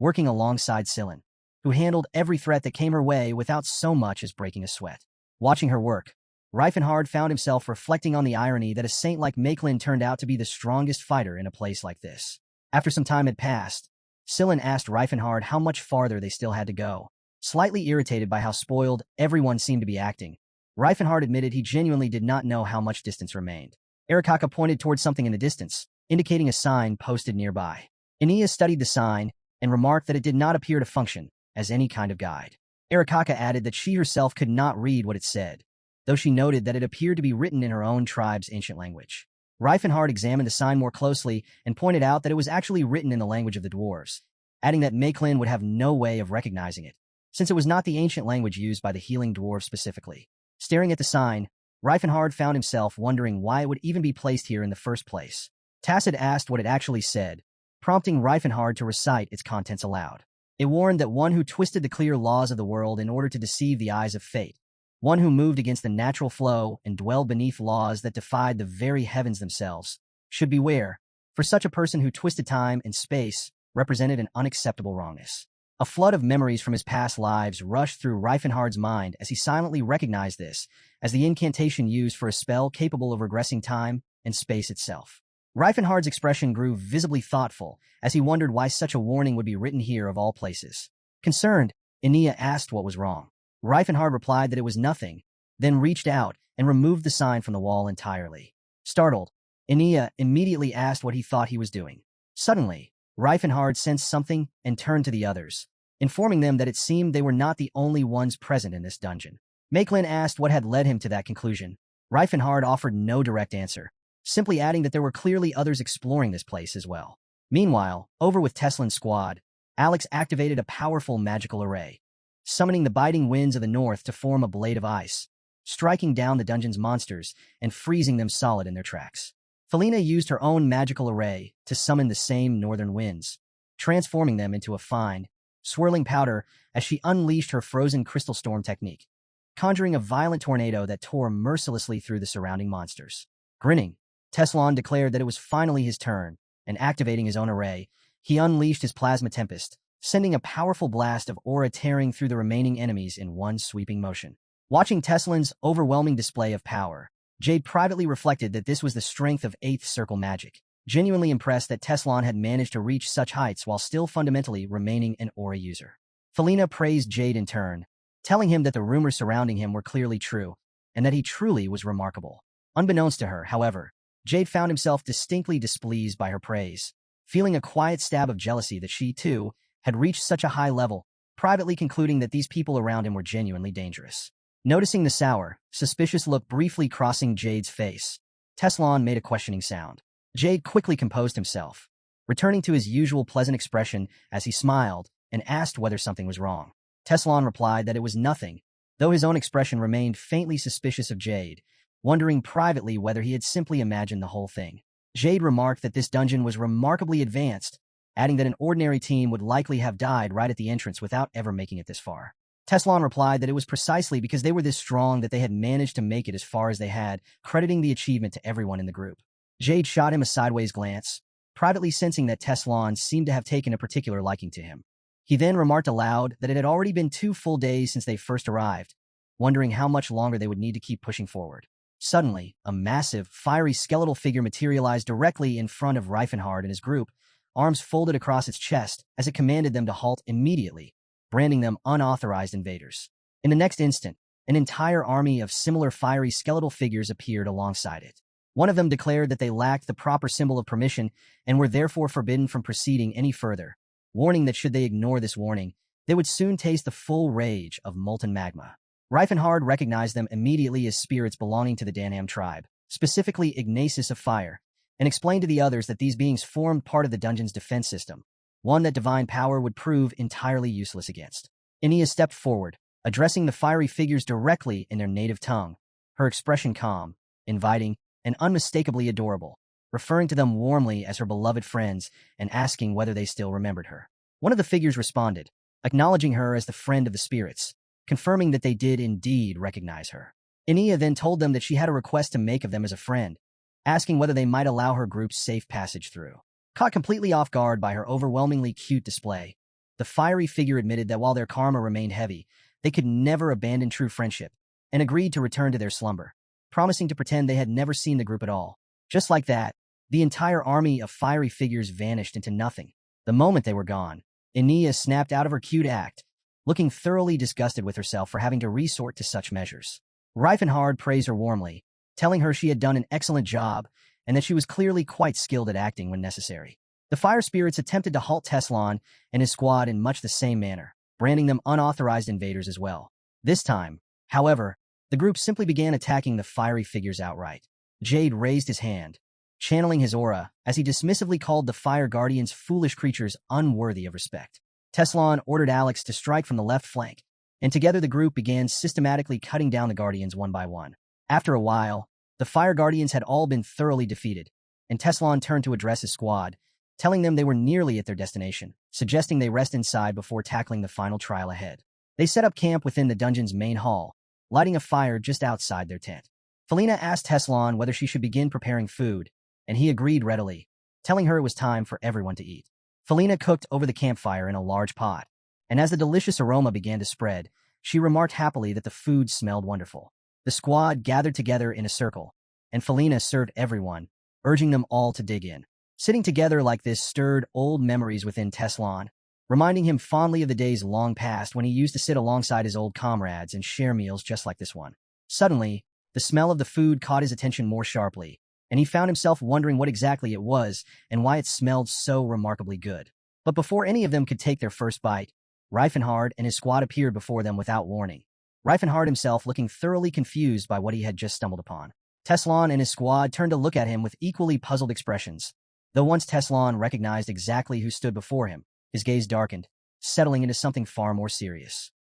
working alongside Sillin, who handled every threat that came her way without so much as breaking a sweat. Watching her work, Reifenhard found himself reflecting on the irony that a saint like Makelin turned out to be the strongest fighter in a place like this. After some time had passed, Sillin asked Reifenhard how much farther they still had to go. Slightly irritated by how spoiled everyone seemed to be acting, Reifenhard admitted he genuinely did not know how much distance remained. Arakaka pointed towards something in the distance, indicating a sign posted nearby. Ania studied the sign and remarked that it did not appear to function as any kind of guide. Arakaka added that she herself could not read what it said, though she noted that it appeared to be written in her own tribe's ancient language. Reifenhard examined the sign more closely and pointed out that it was actually written in the language of the dwarves, adding that Makelin would have no way of recognizing it, since it was not the ancient language used by the healing dwarves specifically. Staring at the sign, Reifenhard found himself wondering why it would even be placed here in the first place. Tacit asked what it actually said, prompting Reifenhard to recite its contents aloud. It warned that one who twisted the clear laws of the world in order to deceive the eyes of fate, one who moved against the natural flow and dwelled beneath laws that defied the very heavens themselves, should beware, for such a person who twisted time and space represented an unacceptable wrongness. A flood of memories from his past lives rushed through Reifenhard's mind as he silently recognized this as the incantation used for a spell capable of regressing time and space itself. Reifenhard's expression grew visibly thoughtful as he wondered why such a warning would be written here of all places. Concerned, Ania asked what was wrong. Reifenhard replied that it was nothing, then reached out and removed the sign from the wall entirely. Startled, Enia immediately asked what he thought he was doing. Suddenly, Reifenhard sensed something and turned to the others, informing them that it seemed they were not the only ones present in this dungeon. Makelin asked what had led him to that conclusion. Reifenhard offered no direct answer, simply adding that there were clearly others exploring this place as well. Meanwhile, over with Teslin's squad, Alex activated a powerful magical array, summoning the biting winds of the north to form a blade of ice, striking down the dungeon's monsters and freezing them solid in their tracks. Felina used her own magical array to summon the same northern winds, transforming them into a fine, swirling powder as she unleashed her frozen crystal storm technique, conjuring a violent tornado that tore mercilessly through the surrounding monsters. Grinning, Teslon declared that it was finally his turn, and activating his own array, he unleashed his plasma tempest, sending a powerful blast of aura tearing through the remaining enemies in one sweeping motion. Watching Teslon's overwhelming display of power, Jade privately reflected that this was the strength of 8th Circle magic, genuinely impressed that Teslon had managed to reach such heights while still fundamentally remaining an aura user. Felina praised Jade in turn, telling him that the rumors surrounding him were clearly true, and that he truly was remarkable. Unbeknownst to her, however, Jade found himself distinctly displeased by her praise, feeling a quiet stab of jealousy that she, too, had reached such a high level, privately concluding that these people around him were genuinely dangerous. Noticing the sour, suspicious look briefly crossing Jade's face, Teslon made a questioning sound. Jade quickly composed himself, returning to his usual pleasant expression as he smiled and asked whether something was wrong. Teslon replied that it was nothing, though his own expression remained faintly suspicious of Jade, wondering privately whether he had simply imagined the whole thing. Jade remarked that this dungeon was remarkably advanced, adding that an ordinary team would likely have died right at the entrance without ever making it this far. Teslon replied that it was precisely because they were this strong that they had managed to make it as far as they had, crediting the achievement to everyone in the group. Jade shot him a sideways glance, privately sensing that Teslon seemed to have taken a particular liking to him. He then remarked aloud that it had already been 2 full days since they first arrived, wondering how much longer they would need to keep pushing forward. Suddenly, a massive, fiery skeletal figure materialized directly in front of Reifenhard and his group, arms folded across its chest as it commanded them to halt immediately, branding them unauthorized invaders. In the next instant, an entire army of similar fiery skeletal figures appeared alongside it. One of them declared that they lacked the proper symbol of permission and were therefore forbidden from proceeding any further, warning that should they ignore this warning, they would soon taste the full rage of molten magma. Reifenhard recognized them immediately as spirits belonging to the Danham tribe, specifically Ignacis of Fire, and explained to the others that these beings formed part of the dungeon's defense system, one that divine power would prove entirely useless against. Enia stepped forward, addressing the fiery figures directly in their native tongue, her expression calm, inviting, and unmistakably adorable, referring to them warmly as her beloved friends and asking whether they still remembered her. One of the figures responded, acknowledging her as the friend of the spirits, confirming that they did indeed recognize her. Enia then told them that she had a request to make of them as a friend, asking whether they might allow her group's safe passage through. Caught completely off guard by her overwhelmingly cute display, the fiery figure admitted that while their karma remained heavy, they could never abandon true friendship, and agreed to return to their slumber, promising to pretend they had never seen the group at all. Just like that, the entire army of fiery figures vanished into nothing. The moment they were gone, Enia snapped out of her cute act, looking thoroughly disgusted with herself for having to resort to such measures. Reifenhard praised her warmly, telling her she had done an excellent job and that she was clearly quite skilled at acting when necessary. The fire spirits attempted to halt Teslon and his squad in much the same manner, branding them unauthorized invaders as well. This time, however, the group simply began attacking the fiery figures outright. Jade raised his hand, channeling his aura as he dismissively called the fire guardians foolish creatures unworthy of respect. Teslon ordered Alex to strike from the left flank, and together the group began systematically cutting down the guardians one by one. After a while, the fire guardians had all been thoroughly defeated, and Teslon turned to address his squad, telling them they were nearly at their destination, suggesting they rest inside before tackling the final trial ahead. They set up camp within the dungeon's main hall, lighting a fire just outside their tent. Felina asked Teslon whether she should begin preparing food, and he agreed readily, telling her it was time for everyone to eat. Felina cooked over the campfire in a large pot, and as the delicious aroma began to spread, she remarked happily that the food smelled wonderful. The squad gathered together in a circle, and Felina served everyone, urging them all to dig in. Sitting together like this stirred old memories within Teslon, reminding him fondly of the days long past when he used to sit alongside his old comrades and share meals just like this one. Suddenly, the smell of the food caught his attention more sharply, and he found himself wondering what exactly it was and why it smelled so remarkably good. But before any of them could take their first bite, Reifenhard and his squad appeared before them without warning. Reifenhard himself looking thoroughly confused by what he had just stumbled upon. Teslan and his squad turned to look at him with equally puzzled expressions. Though once Teslan recognized exactly who stood before him, his gaze darkened, settling into something far more serious.